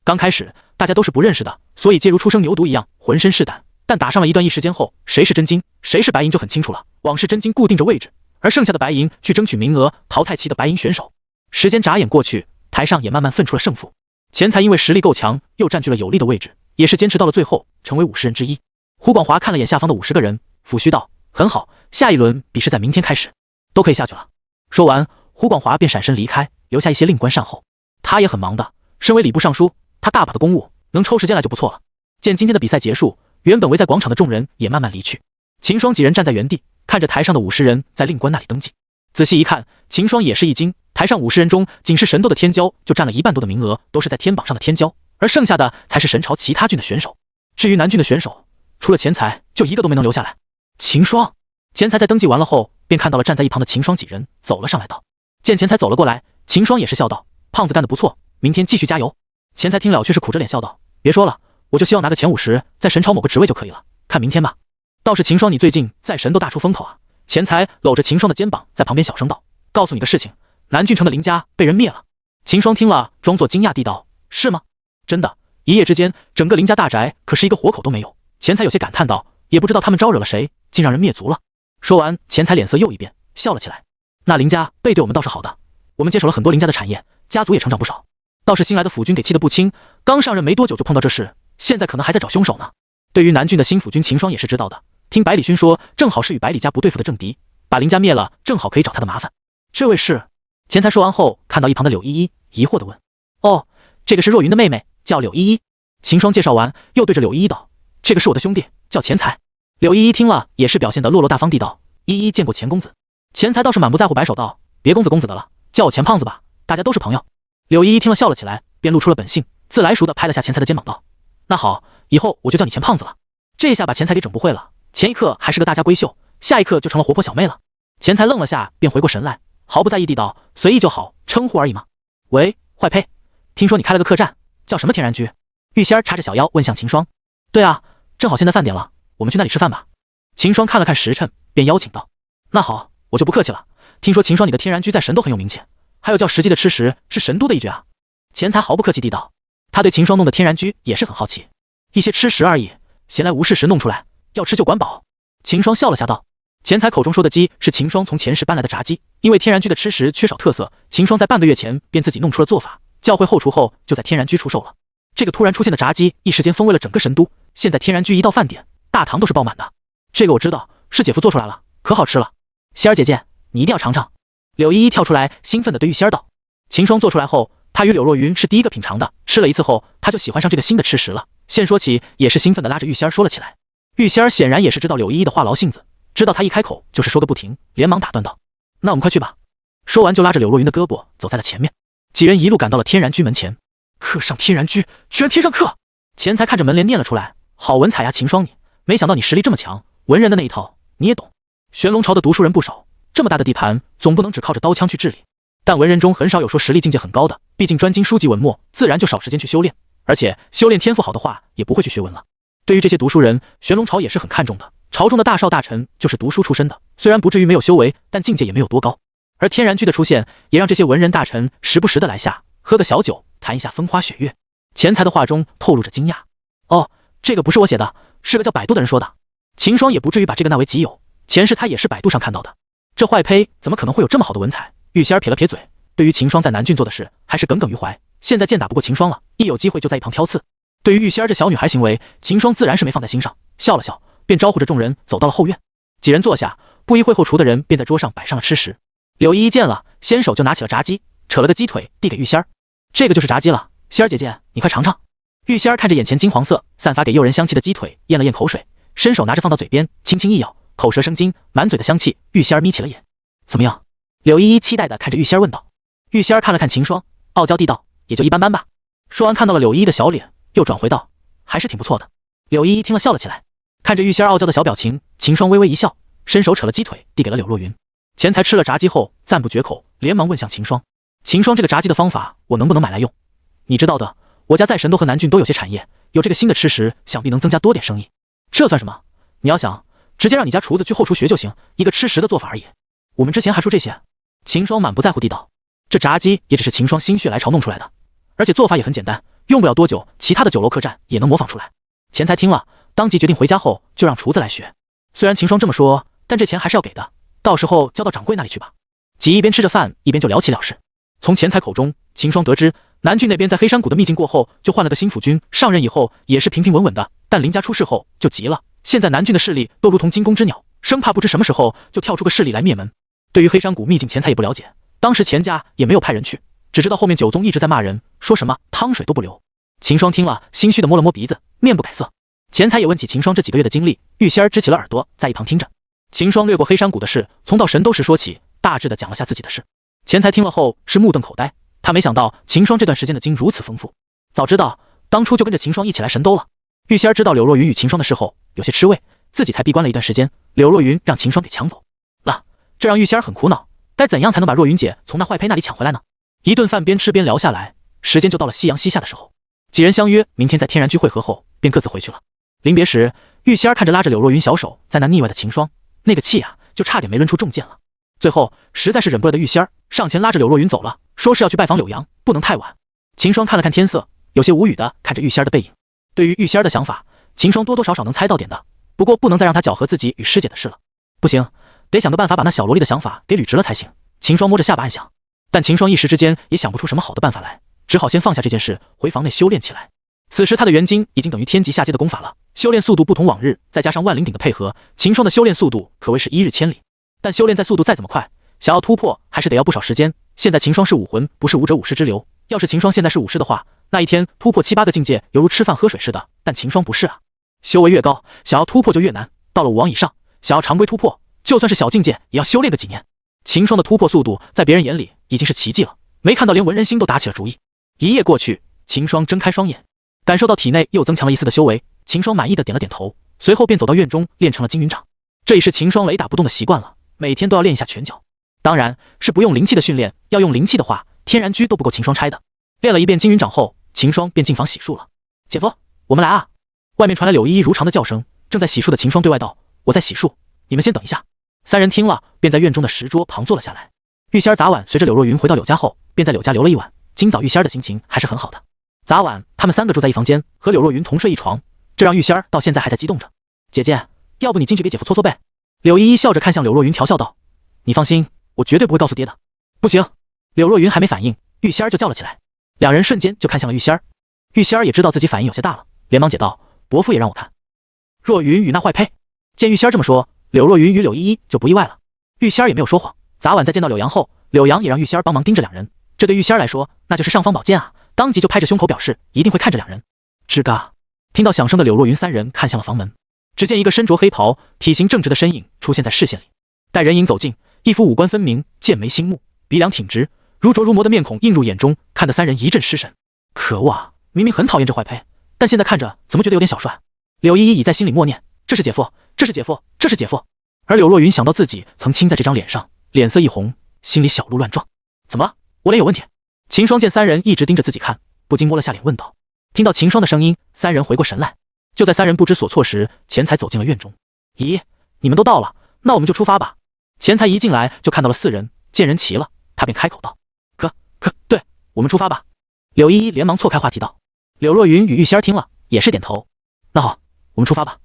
A: 刚开始大家都是不认识的，所以皆如初生牛犊一样浑身是胆。但打上了一段时间后，谁是真金，谁是白银就很清楚了。往事真金固定着位置，而剩下的白银去争取名额淘汰期的白银选手。时间眨眼过去，台上也慢慢分出了胜负。钱财因为实力够强，又占据了有利的位置，也是坚持到了最后，成为50人之一。胡广华看了眼下方的50个人，抚须道：“很好，下一轮比试在明天开始，都可以下去了。”说完，胡广华便闪身离开，留下一些令官善后。他也很忙的，身为礼部尚书，他大把的公务，能抽时间来就不错了。见今天的比赛结束，原本围在广场的众人也慢慢离去。秦霜几人站在原地，看着台上的50人在令官那里登记。仔细一看，秦霜也是一惊，台上50人中，仅是神斗的天骄就占了1半多的名额，都是在天榜上的天骄，而剩下的才是神朝其他郡的选手。至于南郡的选手，除了钱财，就一个都没能留下来。秦霜，钱财在登记完了后，便看到了站在一旁的秦霜几人，走了上来道：“见钱财走了过来，秦霜也是笑道：胖子干得不错，明天继续加油。”钱财听了却是苦着脸笑道：“别说了，我就希望拿个前50，在神朝某个职位就可以了，看明天吧。倒是秦霜，你最近在神斗大出风头啊。”钱财搂着秦霜的肩膀，在旁边小声道：“告诉你个事情，南郡城的林家被人灭了。”秦霜听了，装作惊讶地道：“是吗？真的？一夜之间，整个林家大宅可是一个活口都没有。”钱财有些感叹道：“也不知道他们招惹了谁，竟让人灭族了。”说完，钱财脸色又一变，笑了起来：“那林家背对我们倒是好的，我们接手了很多林家的产业，家族也成长不少。倒是新来的辅军给气得不轻，刚上任没多久就碰到这事，现在可能还在找凶手呢。”对于南郡的新辅军，秦霜也是知道的。听百里勋说，正好是与百里家不对付的政敌，把林家灭了，正好可以找他的麻烦。这位是？钱财说完后，看到一旁的柳依依，疑惑地问：“哦，这个是若云的妹妹，叫柳依依。”秦霜介绍完，又对着柳依依道：“这个是我的兄弟，叫钱财。”柳依依听了，也是表现得落落大方地道：“依依见过钱公子。”钱财倒是满不在乎，摆手道：“别公子公子的了，叫我钱胖子吧，大家都是朋友。”柳依依听了笑了起来，便露出了本性，自来熟地拍了下钱财的肩膀道：“那好，以后我就叫你钱胖子了。”这一下把钱财给整不会了。前一刻还是个大家闺秀，下一刻就成了活泼小妹了。钱财愣了下，便回过神来，毫不在意地道：“随意就好，称呼而已嘛。”喂，坏呸！听说你开了个客栈，叫什么天然居？玉仙儿叉着小腰问向秦霜。对啊，正好现在饭点了，我们去那里吃饭吧。秦霜看了看时辰，便邀请道：“那好，我就不客气了。听说秦霜你的天然居在神都很有名气，还有叫石记的吃食是神都的一绝啊。”钱财毫不客气地道，他对秦霜弄的天然居也是很好奇，一些吃食而已，闲来无事时弄出来。要吃就管饱。秦霜笑了下道：“钱财口中说的鸡是秦霜从前世搬来的炸鸡，因为天然居的吃食缺少特色，秦霜在半个月前便自己弄出了做法，教会后厨后就在天然居出售了。这个突然出现的炸鸡，一时间风靡了整个神都，现在天然居一到饭点，大堂都是爆满的。这个我知道，是姐夫做出来了，可好吃了。仙儿姐姐，你一定要尝尝。”柳依依跳出来，兴奋地对玉仙儿道：“秦霜做出来后，她与柳若云是第一个品尝的，吃了一次后，她就喜欢上这个新的吃食了。现说起，也是兴奋地拉着玉仙儿说了起来。”玉仙儿显然也是知道柳依依的话痨性子，知道她一开口就是说个不停，连忙打断道：“那我们快去吧。”说完就拉着柳若云的胳膊走在了前面。几人一路赶到了天然居门前。客上天然居，居然贴上客！钱财看着门帘念了出来：“好文采呀，秦霜你，没想到你实力这么强，文人的那一套你也懂。玄龙朝的读书人不少，这么大的地盘，总不能只靠着刀枪去治理。但文人中很少有说实力境界很高的，毕竟专精书籍文墨，自然就少时间去修炼，而且修炼天赋好的话，也不会去学文了。对于这些读书人，玄龙朝也是很看重的。朝中的大少大臣就是读书出身的，虽然不至于没有修为，但境界也没有多高。而天然居的出现，也让这些文人大臣时不时的来下，喝个小酒，谈一下风花雪月。”钱财的话中透露着惊讶：“哦，这个不是我写的，是个叫百度的人说的。”秦霜也不至于把这个纳为己有，前世他也是百度上看到的。这坏胚怎么可能会有这么好的文采？玉仙儿撇了撇嘴，对于秦霜在南郡做的事还是耿耿于怀。现在见打不过秦霜了，一有机会就在一旁挑刺。对于玉仙儿这小女孩行为，秦霜自然是没放在心上，笑了笑，便招呼着众人走到了后院。几人坐下，不一会后，厨的人便在桌上摆上了吃食。柳依依见了，先手就拿起了炸鸡，扯了个鸡腿递给玉仙儿：“这个就是炸鸡了，仙儿姐姐，你快尝尝。”玉仙儿看着眼前金黄色、散发给诱人香气的鸡腿，咽了咽口水，伸手拿着放到嘴边，轻轻一咬，口舌生津，满嘴的香气。玉仙儿眯起了眼：“怎么样？”柳依依期待地看着玉仙儿问道。玉仙儿看了看秦霜，傲娇地道：“也就一般般吧。”说完看到了柳依依的小脸，又转回道：“还是挺不错的。”柳依依听了笑了起来，看着玉仙儿傲娇的小表情，秦霜微微一笑，伸手扯了鸡腿递给了柳若云。钱财吃了炸鸡后赞不绝口，连忙问向秦霜：“秦霜，这个炸鸡的方法我能不能买来用？你知道的，我家在神都和南郡都有些产业，有这个新的吃食，想必能增加多点生意。这算什么？你要想，直接让你家厨子去后厨学就行，一个吃食的做法而已。我们之前还说这些。”秦霜满不在乎地道。这炸鸡也只是秦霜心血来潮弄出来的，而且做法也很简单，用不了多久，其他的酒楼客栈也能模仿出来。钱财听了，当即决定回家后就让厨子来学。虽然秦霜这么说，但这钱还是要给的，到时候交到掌柜那里去吧。几一边吃着饭一边就聊起了事。从钱财口中，秦霜得知南郡那边在黑山谷的秘境过后，就换了个新府君，上任以后也是平平稳稳的，但林家出事后就急了。现在南郡的势力都如同惊弓之鸟，生怕不知什么时候就跳出个势力来灭门。对于黑山谷秘境，钱财也不了解，当时钱家也没有派人去，只知道后面九宗一直在骂人，说什么汤水都不流。秦霜听了，心虚的摸了摸鼻子，面不改色。钱财也问起秦霜这几个月的经历，玉仙儿支起了耳朵，在一旁听着。秦霜略过黑山谷的事，从到神都时说起，大致的讲了下自己的事。钱财听了后是目瞪口呆，他没想到秦霜这段时间的经如此丰富，早知道当初就跟着秦霜一起来神都了。玉仙儿知道柳若云与秦霜的事后，有些吃味，自己才闭关了一段时间，柳若云让秦霜给抢走了，这让玉仙儿很苦恼，该怎样才能把若云姐从那坏胚那里抢回来呢？一顿饭边吃边聊下来，时间就到了夕阳西下的时候，几人相约明天在天然居会合后，便各自回去了。临别时，玉仙儿看着拉着柳若云小手在那腻歪的秦霜，那个气啊，就差点没抡出重剑了。最后实在是忍不了的玉仙儿上前拉着柳若云走了，说是要去拜访柳阳，不能太晚。秦霜看了看天色，有些无语的看着玉仙儿的背影。对于玉仙儿的想法，秦霜多多少少能猜到点的，不过不能再让她搅和自己与师姐的事了。不行，得想个办法把那小萝莉的想法给捋直了才行。秦霜摸着下巴暗想，但秦霜一时之间也想不出什么好的办法来，只好先放下这件事，回房内修炼起来。此时他的元晶已经等于天级下阶的功法了，修炼速度不同往日，再加上万灵鼎的配合，秦霜的修炼速度可谓是一日千里。但修炼再速度再怎么快，想要突破还是得要不少时间。现在秦霜是武魂，不是武者武师之流，要是秦霜现在是武师的话，那一天突破7、8个境界犹如吃饭喝水似的，但秦霜不是啊，修为越高，想要突破就越难，到了武王以上，想要常规突破，就算是小境界也要修炼个几年。秦霜的突破速度在别人眼里已经是奇迹了，没看到连文人心都打起了主意。一夜过去，秦霜睁开双眼，感受到体内又增强了一丝的修为，秦霜满意的点了点头，随后便走到院中练成了金云掌。这已是秦霜雷打不动的习惯了，每天都要练一下拳脚。当然是不用灵气的训练，要用灵气的话，天然居都不够秦霜拆的。练了一遍金云掌后，秦霜便进房洗漱了。姐夫，我们来啊！外面传来柳依依如常的叫声，正在洗漱的秦霜对外道：“我在洗漱，你们先等一下。”三人听了，便在院中的石桌旁坐了下来。玉仙儿早晚随着柳若云回到柳家后，便在柳家留了一晚。今早玉仙儿的心情还是很好的。早晚他们3个住在一房间，和柳若云同睡一床，这让玉仙儿到现在还在激动着。姐姐，要不你进去给姐夫搓搓背？柳依依笑着看向柳若云，调笑道：“你放心，我绝对不会告诉爹的。”不行！柳若云还没反应，玉仙儿就叫了起来。两人瞬间就看向了玉仙儿。玉仙儿也知道自己反应有些大了，连忙解道：“伯父也让我看。”若云与那坏胚。见玉仙儿这么说，柳若云与柳依依就不意外了。玉仙儿也没有说谎，早晚在见到柳阳后，柳阳也让玉仙儿帮忙盯着两人，这对玉仙儿来说那就是尚方宝剑啊，当即就拍着胸口表示一定会看着两人。吱嘎，听到响声的柳若云3人看向了房门，只见一个身着黑袍、体型正直的身影出现在视线里。待人影走近，一副五官分明、剑眉星目、鼻梁挺直、如琢如磨的面孔映入眼中，看得3人一阵失神。可恶啊，明明很讨厌这坏胚，但现在看着怎么觉得有点小帅？柳依依已在心里默念：这是姐夫，这是姐夫，这是姐夫。而柳若云想到自己曾亲在这张脸上，脸色一红，心里小鹿乱撞。怎么了？我脸有问题？秦霜见3人一直盯着自己看，不禁摸了下脸问道。听到秦霜的声音，3人回过神来。就在3人不知所措时，钱财走进了院中。咦，你们都到了，那我们就出发吧。钱财一进来就看到了4人，见人齐了，他便开口道：对，我们出发吧。柳依依连忙错开话题道。柳若云与玉仙儿听了也是点头。那好，我们出发吧。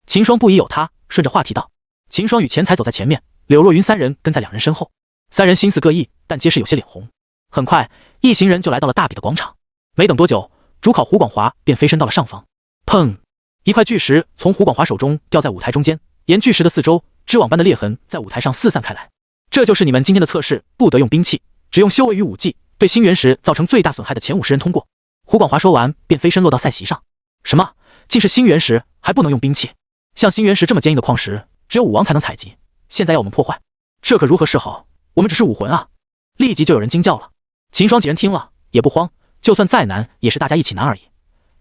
A: 秦霜不疑有他，顺着话题道。秦霜与钱财走在前面，柳若云3人跟在2人身后。3人心思各异，但皆是有些脸红。很快，一行人就来到了大比的广场。没等多久，主考胡广华便飞身到了上方。砰！一块巨石从胡广华手中掉在舞台中间，沿巨石的四周织网般的裂痕在舞台上四散开来。这就是你们今天的测试，不得用兵器，只用修为与武技，对星原石造成最大损害的前50人通过。胡广华说完，便飞身落到赛席上。什么？竟是星原石，还不能用兵器？像星原石这么坚硬的矿石，只有武王才能采集，现在要我们破坏，这可如何是好？我们只是武魂啊！立即就有人惊叫了。秦霜几人听了也不慌，就算再难，也是大家一起难而已。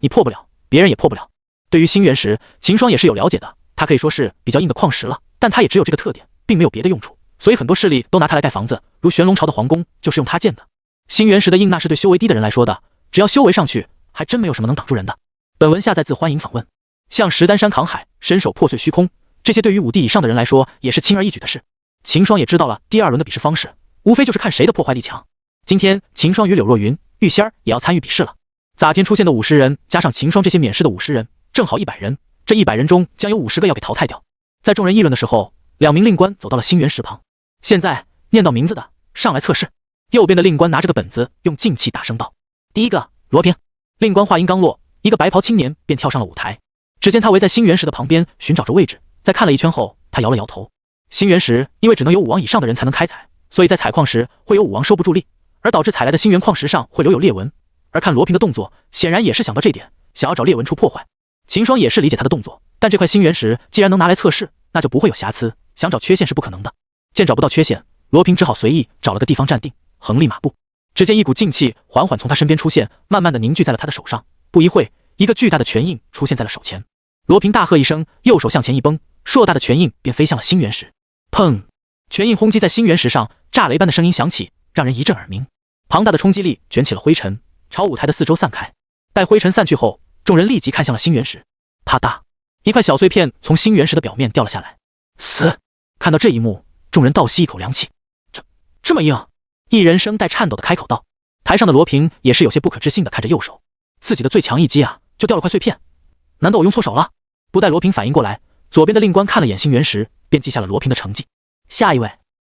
A: 你破不了，别人也破不了。对于星原石，秦霜也是有了解的，它可以说是比较硬的矿石了，但它也只有这个特点，并没有别的用处。所以很多势力都拿它来盖房子，如玄龙朝的皇宫就是用它建的。星原石的硬，那是对修为低的人来说的，只要修为上去，还真没有什么能挡住人的。本文下载自欢迎访问。像石丹山扛海，伸手破碎虚空，这些对于5帝以上的人来说也是轻而易举的事。秦霜也知道了第2轮的比试方式，无非就是看谁的破坏力强。今天秦霜与柳若云、玉仙儿也要参与比试了。咋天出现的50人，加上秦霜这些免试的50人，正好100人。这100人中将有50个要给淘汰掉。在众人议论的时候，2名令官走到了星原石旁。现在念到名字的上来测试。右边的令官拿着个本子，用静气大声道：“第一个，罗平。”令官话音刚落，一个白袍青年便跳上了舞台。只见他围在星原石的旁边寻找着位置，在看了一圈后，他摇了摇头。星原石因为只能有5王以上的人才能开采，所以在采矿时会有5王收不住力，而导致采来的星原矿石上会留有裂纹。而看罗平的动作，显然也是想到这点，想要找裂纹处破坏。秦霜也是理解他的动作，但这块星原石既然能拿来测试，那就不会有瑕疵，想找缺陷是不可能的。见找不到缺陷，罗平只好随意找了个地方站定，横立马步。只见一股劲气缓缓从他身边出现，慢慢的凝聚在了他的手上。不一会，一个巨大的拳印出现在了手前。罗平大喝一声，右手向前一绷，硕大的拳印便飞向了星原石。砰！拳印轰击在星原石上，炸雷般的声音响起，让人一阵耳鸣。庞大的冲击力卷起了灰尘，朝舞台的四周散开。待灰尘散去后，众人立即看向了星原石。啪嗒，一块小碎片从星原石的表面掉了下来。死！看到这一幕，众人倒吸一口凉气。这么硬？一人声带颤抖的开口道。台上的罗平也是有些不可置信的看着右手，自己的最强一击啊，就掉了块碎片。难道我用错手了？不待罗平反应过来，左边的令官看了眼星原石，便记下了罗平的成绩。下一位，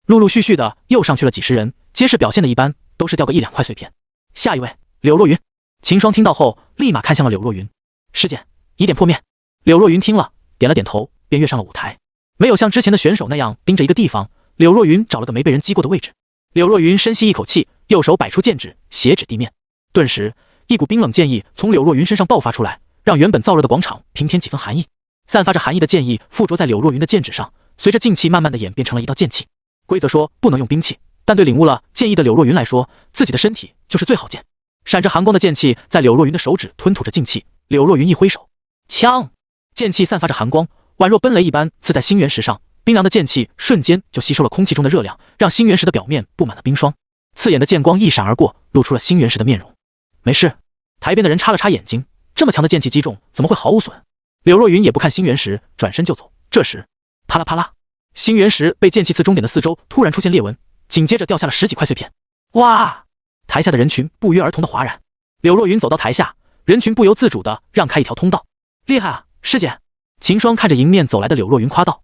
A: 陆陆续续的又上去了几十人，皆是表现的一般，都是掉个1-2块碎片。下一位，柳若云。秦霜听到后，立马看向了柳若云。师姐，疑点破灭。柳若云听了，点了点头，便跃上了舞台。没有像之前的选手那样盯着一个地方，柳若云找了个没被人击过的位置。柳若云深吸一口气，右手摆出剑指，斜指地面。顿时，一股冰冷剑意从柳若云身上爆发出来，让原本燥热的广场平添几分寒意。散发着寒意的剑意附着在柳若云的剑指上，随着劲气慢慢的演变成了一道剑气。规则说不能用兵器，但对领悟了剑意的柳若云来说，自己的身体就是最好剑。闪着寒光的剑气在柳若云的手指吞吐着劲气，柳若云一挥手，枪！剑气散发着寒光，宛若奔雷一般刺在星原石上。冰凉的剑气瞬间就吸收了空气中的热量，让星原石的表面布满了冰霜。刺眼的剑光一闪而过，露出了星原石的面容。没事。台边的人插了插眼睛，这么强的剑气击中，怎么会毫无损？柳若云也不看星原石，转身就走。这时，啪啦啪啦，星原石被剑气刺中点的四周突然出现裂纹，紧接着掉下了10几块碎片。哇！台下的人群不约而同的哗然。柳若云走到台下，人群不由自主的让开一条通道。厉害啊，师姐！秦霜看着迎面走来的柳若云夸道。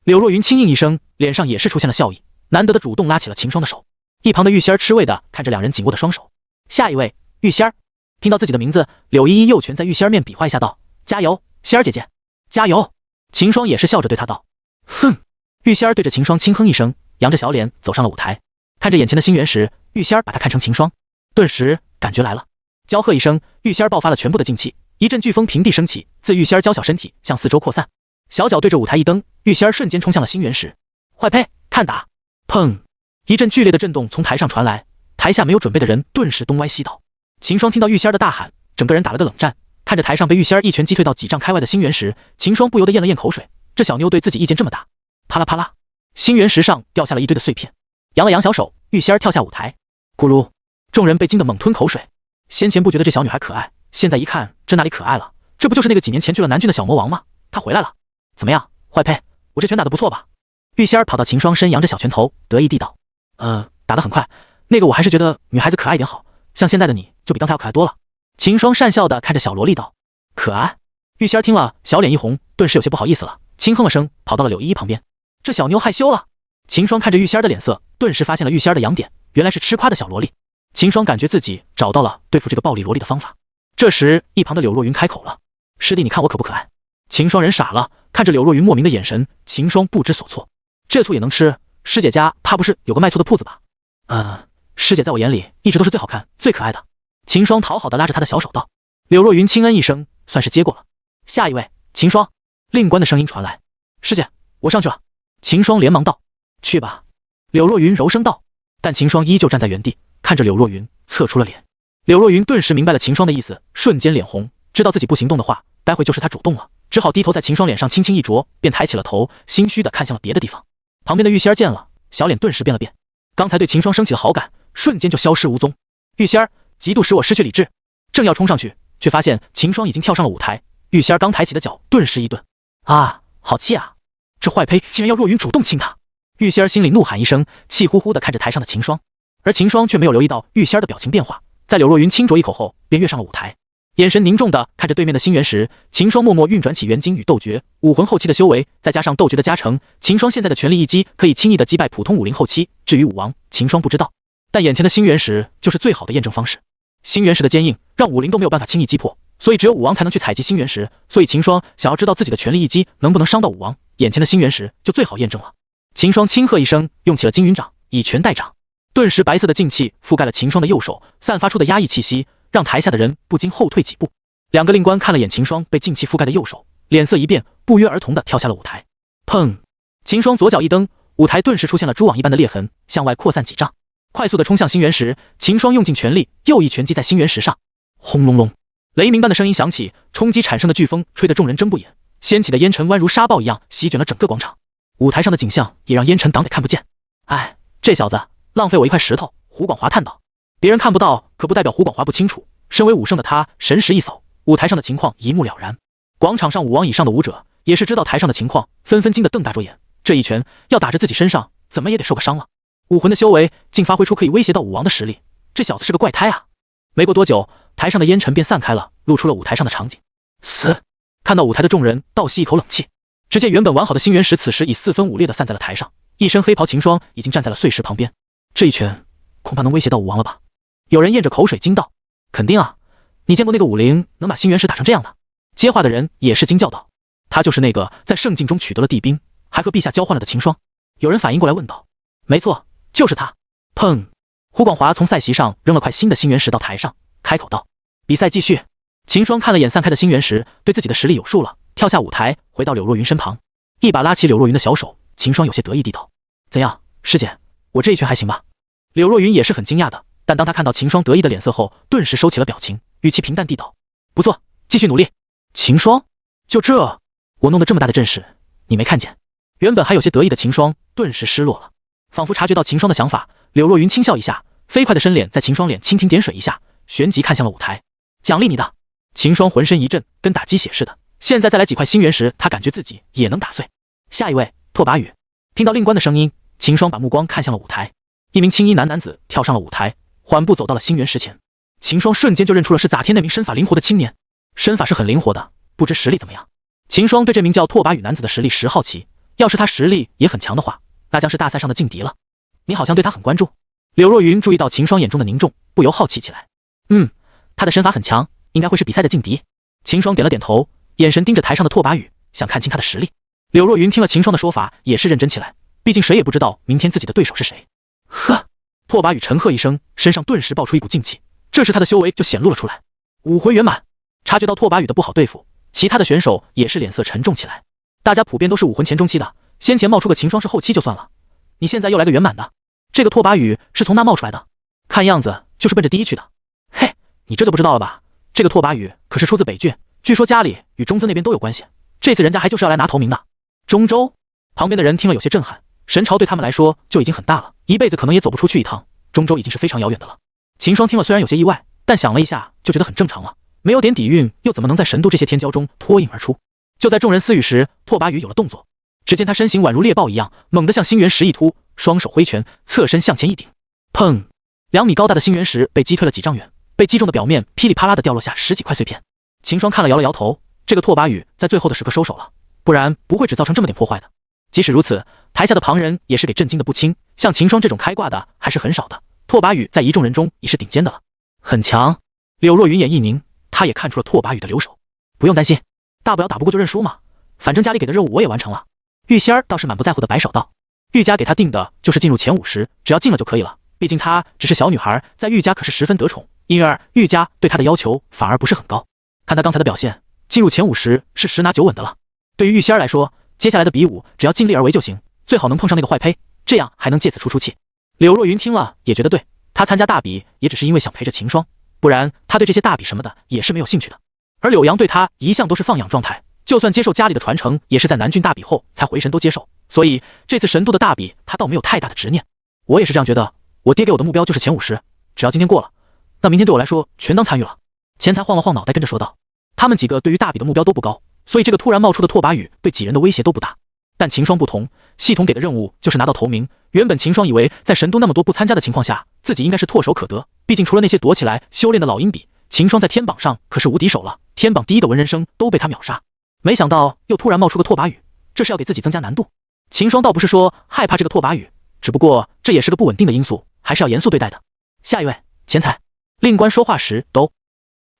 A: 柳若云轻应一声，脸上也是出现了笑意，难得的主动拉起了秦霜的手。一旁的玉仙儿吃味的看着两人紧握的双手。下一位，玉仙儿。听到自己的名字，柳依依右拳在玉仙儿面比划一下道：“加油，仙儿姐姐，加油！”秦霜也是笑着对她道：“哼。”玉仙儿对着秦霜轻哼一声，扬着小脸走上了舞台。看着眼前的星原石，玉仙儿把她看成秦霜，顿时感觉来了。娇喝一声，玉仙儿爆发了全部的劲气，一阵飓风平地升起，自玉仙儿娇小身体向四周扩散。小脚对着舞台一蹬，玉仙儿瞬间冲向了星原石。坏呸！看打！砰！一阵剧烈的震动从台上传来，台下没有准备的人顿时东歪西倒。秦霜听到玉仙儿的大喊，整个人打了个冷战，看着台上被玉仙儿一拳击退到几丈开外的星原石，秦霜不由得咽了咽口水。这小妞对自己意见这么大。啪啦啪啦，星原石上掉下了一堆的碎片。扬了扬小手，玉仙儿跳下舞台。咕噜，众人被惊得猛吞口水。先前不觉得这小女孩可爱，现在一看，这哪里可爱了？这不就是那个几年前去了南郡的小魔王吗？她回来了。怎么样，坏呸！我这拳打得不错吧？玉仙儿跑到秦霜身，扬着小拳头，得意地道：“打得很快。那个我还是觉得女孩子可爱一点好，像现在的你就比刚才要可爱多了。”秦霜讪笑地看着小萝莉道：“可爱？”玉仙儿听了，小脸一红，顿时有些不好意思了，轻哼了声，跑到了柳依依旁边。这小妞害羞了。秦霜看着玉仙儿的脸色，顿时发现了玉仙儿的痒点，原来是吃夸的小萝莉。秦霜感觉自己找到了对付这个暴力萝莉的方法。这时，一旁的柳若云开口了：“师弟，你看我可不可爱？”秦霜人傻了，看着柳若云莫名的眼神，秦霜不知所措。这醋也能吃？师姐家怕不是有个卖醋的铺子吧？师姐在我眼里一直都是最好看、最可爱的。秦霜讨好的拉着她的小手道。柳若云轻嗯一声，算是接过了。下一位，秦霜。令官的声音传来。师姐，我上去了。秦霜连忙道。去吧。柳若云柔声道。但秦霜依旧站在原地，看着柳若云，侧出了脸。柳若云顿时明白了秦霜的意思，瞬间脸红，知道自己不行动的话，待会就是他主动了，只好低头在秦霜脸上轻轻一啄，便抬起了头，心虚的看向了别的地方。旁边的玉仙儿见了，小脸顿时变了变，刚才对秦霜升起了好感，瞬间就消失无踪。玉仙儿，嫉妒使我失去理智，正要冲上去，却发现秦霜已经跳上了舞台。玉仙儿刚抬起的脚顿时一顿，啊，好气啊！这坏胚竟然要若云主动亲他！玉仙儿心里怒喊一声，气呼呼的看着台上的秦霜，而秦霜却没有留意到玉仙儿的表情变化，在柳若云轻啄一口后，便跃上了舞台，眼神凝重的看着对面的星元石。秦霜默默运转起元晶与斗诀，武魂后期的修为，再加上斗诀的加成，秦霜现在的全力一击可以轻易的击败普通武灵后期。至于武王，秦霜不知道，但眼前的星元石就是最好的验证方式。星元石的坚硬让武灵都没有办法轻易击破，所以只有武王才能去采集星元石。所以秦霜想要知道自己的全力一击能不能伤到武王，眼前的星元石就最好验证了。秦霜轻喝一声，用起了金云掌，以拳代掌，顿时白色的劲气覆盖了秦霜的右手，散发出的压抑气息让台下的人不禁后退几步。两个令官看了眼秦霜被劲气覆盖的右手，脸色一变，不约而同地跳下了舞台。砰！秦霜左脚一蹬，舞台顿时出现了蛛网一般的裂痕，向外扩散几丈，快速地冲向星元石。秦霜用尽全力，又一拳击在星元石上。轰隆隆，雷鸣般的声音响起，冲击产生的飓风吹得众人睁不眼，掀起的烟尘宛如沙暴一样席卷了整个广场。舞台上的景象也让烟尘挡得看不见。哎，这小子浪费我一块石头。胡广华叹道。别人看不到，可不代表胡广华不清楚。身为武圣的他，神识一扫，舞台上的情况一目了然。广场上武王以上的武者也是知道台上的情况，纷纷惊得瞪大着眼。这一拳要打着自己身上，怎么也得受个伤了。武魂的修为竟发挥出可以威胁到武王的实力，这小子是个怪胎啊！没过多久，台上的烟尘便散开了，露出了舞台上的场景。死！看到舞台的众人倒吸一口冷气。只见原本完好的星元石此时已四分五裂地散在了台上，一身黑袍秦霜已经站在了碎石旁边。这一拳恐怕能威胁到武王了吧？有人咽着口水惊道。肯定啊，你见过那个武灵能把星元石打成这样的？接话的人也是惊叫道。他就是那个在圣境中取得了地兵，还和陛下交换了的秦霜。有人反应过来问道。没错，就是他。砰！胡广华从赛席上扔了块新的星元石到台上，开口道。比赛继续。秦霜看了眼散开的星元石，对自己的实力有数了，跳下舞台回到柳若云身旁，一把拉起柳若云的小手。秦霜有些得意地道。怎样，师姐，我这一拳还行吧？柳若云也是很惊讶的，但当他看到秦霜得意的脸色后，顿时收起了表情，语气平淡地道。不错，继续努力。秦霜，就这？我弄得这么大的阵势，你没看见？原本还有些得意的秦霜顿时失落了，仿佛察觉到秦霜的想法，柳若云轻笑一下，飞快的伸脸在秦霜脸蜻蜓点水一下，旋即看向了舞台。奖励你的。秦霜浑身一震，跟打鸡血似的，现在再来几块星元石，他感觉自己也能打碎。下一位，拓跋羽。听到令官的声音，秦霜把目光看向了舞台，一名青衣男子跳上了舞台，缓步走到了星元石前。秦霜瞬间就认出了是咋天那名身法灵活的青年，身法是很灵活的，不知实力怎么样。秦霜对这名叫拓跋羽男子的实力十好奇，要是他实力也很强的话，那将是大赛上的劲敌了。你好像对他很关注。柳若云注意到秦霜眼中的凝重，不由好奇起来。他的身法很强，应该会是比赛的劲敌。秦霜点了点头，眼神盯着台上的拓跋羽，想看清他的实力。柳若云听了秦霜的说法，也是认真起来，毕竟谁也不知道明天自己的对手是谁。呵！拓跋羽沉喝一声，身上顿时爆出一股劲气，这时他的修为就显露了出来，武魂圆满。察觉到拓跋羽的不好对付，其他的选手也是脸色沉重起来。大家普遍都是武魂前中期的，先前冒出个秦霜是后期就算了，你现在又来个圆满的，这个拓跋羽是从那冒出来的，看样子就是奔着第一去的。嘿，你这就不知道了吧？这个拓跋羽可是出自北郡，据说家里与中州那边都有关系，这次人家还就是要来拿头名的。中州旁边的人听了有些震撼，神朝对他们来说就已经很大了，一辈子可能也走不出去一趟，中州已经是非常遥远的了。秦霜听了虽然有些意外，但想了一下就觉得很正常了，没有点底蕴又怎么能在神都这些天骄中脱颖而出？就在众人私语时，拓跋羽有了动作，只见他身形宛如猎豹一样，猛地向星元石一突，双手挥拳，侧身向前一顶，砰！2米高大的星元石被击退了几丈远，被击中的表面噼里啪啦的掉落下10几块碎片。秦霜看了摇了摇头，这个拓跋羽在最后的时刻收手了，不然不会只造成这么点破坏的。即使如此，台下的旁人也是给震惊的不轻，像秦霜这种开挂的还是很少的，拓跋羽在一众人中已是顶尖的了，很强。柳若云眼一凝，他也看出了拓跋羽的留手，不用担心，大不了打不过就认输嘛，反正家里给的任务我也完成了。玉仙儿倒是满不在乎的摆手道：“玉家给她定的就是进入前50，只要进了就可以了。毕竟她只是小女孩，在玉家可是十分得宠，因而玉家对她的要求反而不是很高。看她刚才的表现，进入前50是10拿9稳的了。对于玉仙儿来说，接下来的比武只要尽力而为就行，最好能碰上那个坏胚，这样还能借此出气。”柳若云听了也觉得对，她参加大比也只是因为想陪着秦霜，不然她对这些大比什么的也是没有兴趣的。而柳阳对她一向都是放养状态，就算接受家里的传承，也是在南郡大比后才回神都接受，所以这次神都的大比，他倒没有太大的执念。我也是这样觉得，我爹给我的目标就是前50，只要今天过了，那明天对我来说全当参与了。钱财晃了晃脑袋，跟着说道。他们几个对于大比的目标都不高，所以这个突然冒出的拓跋语对几人的威胁都不大。但秦霜不同，系统给的任务就是拿到头名。原本秦霜以为在神都那么多不参加的情况下，自己应该是唾手可得，毕竟除了那些躲起来修炼的老鹰比，秦霜在天榜上可是无敌手了，天榜第一的文人生都被他秒杀。没想到又突然冒出个拓跋语，这是要给自己增加难度。秦霜倒不是说害怕这个拓跋语，只不过这也是个不稳定的因素，还是要严肃对待的。下一位，钱财。令官说话时都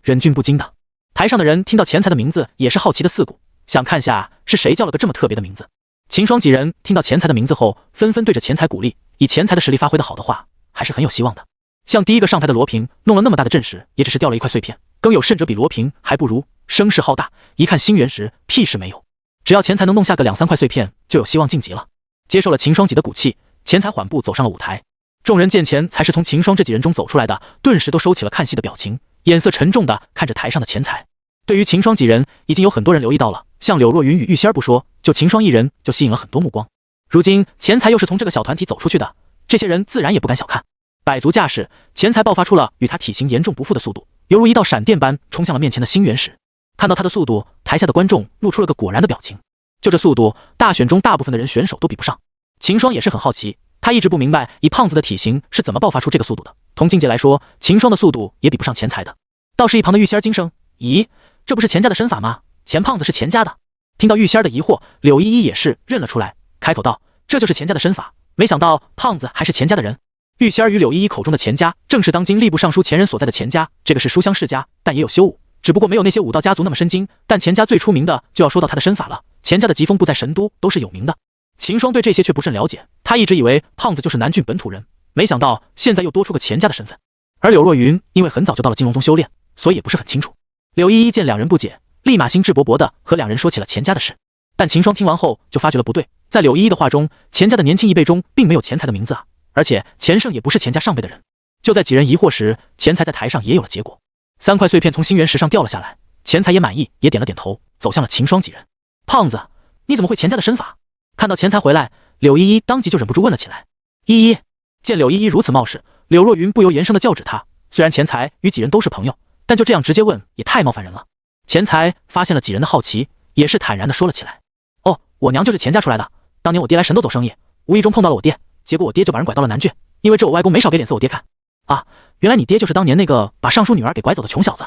A: 忍俊不禁的。台上的人听到钱财的名字也是好奇的四顾，想看下是谁叫了个这么特别的名字。秦霜几人听到钱财的名字后，纷纷对着钱财鼓励，以钱财的实力发挥的好的话，还是很有希望的。像第一个上台的罗平，弄了那么大的阵势，也只是掉了一块碎片，更有甚者比罗平还不如，声势浩大，一看星原石屁事没有，只要钱财能弄下个2、3块碎片，就有希望晋级了。接受了秦霜几的鼓气，钱财缓步走上了舞台。众人见钱财是从秦霜这几人中走出来的，顿时都收起了看戏的表情，眼色沉重的看着台上的钱财。对于秦霜几人，已经有很多人留意到了，像柳若云与玉仙儿不说，就秦霜一人就吸引了很多目光。如今钱财又是从这个小团体走出去的，这些人自然也不敢小看。百足架势，钱财爆发出了与他体型严重不符的速度，犹如一道闪电般冲向了面前的星原石。看到他的速度，台下的观众露出了个果然的表情。就这速度，大选中大部分的人选手都比不上。秦霜也是很好奇，他一直不明白以胖子的体型是怎么爆发出这个速度的。同境界来说，秦霜的速度也比不上钱财的。倒是一旁的玉仙儿惊声：“咦，这不是钱家的身法吗？钱胖子是钱家的。”听到玉仙儿的疑惑，柳依依也是认了出来，开口道：“这就是钱家的身法，没想到胖子还是钱家的人。”玉仙儿与柳依依口中的钱家，正是当今吏部尚书钱人所在的钱家。这个是书香世家，但也有修武，只不过没有那些武道家族那么深精。但钱家最出名的就要说到他的身法了，钱家的疾风步在神都都是有名的。秦霜对这些却不甚了解，他一直以为胖子就是南郡本土人，没想到现在又多出个钱家的身份。而柳若云因为很早就到了金龙宗修炼，所以也不是很清楚。柳依依见两人不解，立马兴致勃勃地和两人说起了钱家的事。但秦霜听完后就发觉了不对，在柳依依的话中，钱家的年轻一辈中并没有钱财的名字啊，而且钱胜也不是钱家上辈的人。就在几人疑惑时，钱财在台上也有了结果，3块碎片从星原石上掉了下来，钱财也满意，也点了点头，走向了秦霜几人。胖子，你怎么会钱家的身法？看到钱财回来，柳依依当即就忍不住问了起来。依依，见柳依依如此冒失，柳若云不由言声的教指她。虽然钱财与几人都是朋友，但就这样直接问也太冒犯人了。钱财发现了几人的好奇，也是坦然的说了起来。哦，我娘就是钱家出来的，当年我爹来神都走生意，无意中碰到了我爹，结果我爹就把人拐到了南郡，因为这我外公没少给脸色我爹看。啊，原来你爹就是当年那个把尚书女儿给拐走的穷小子。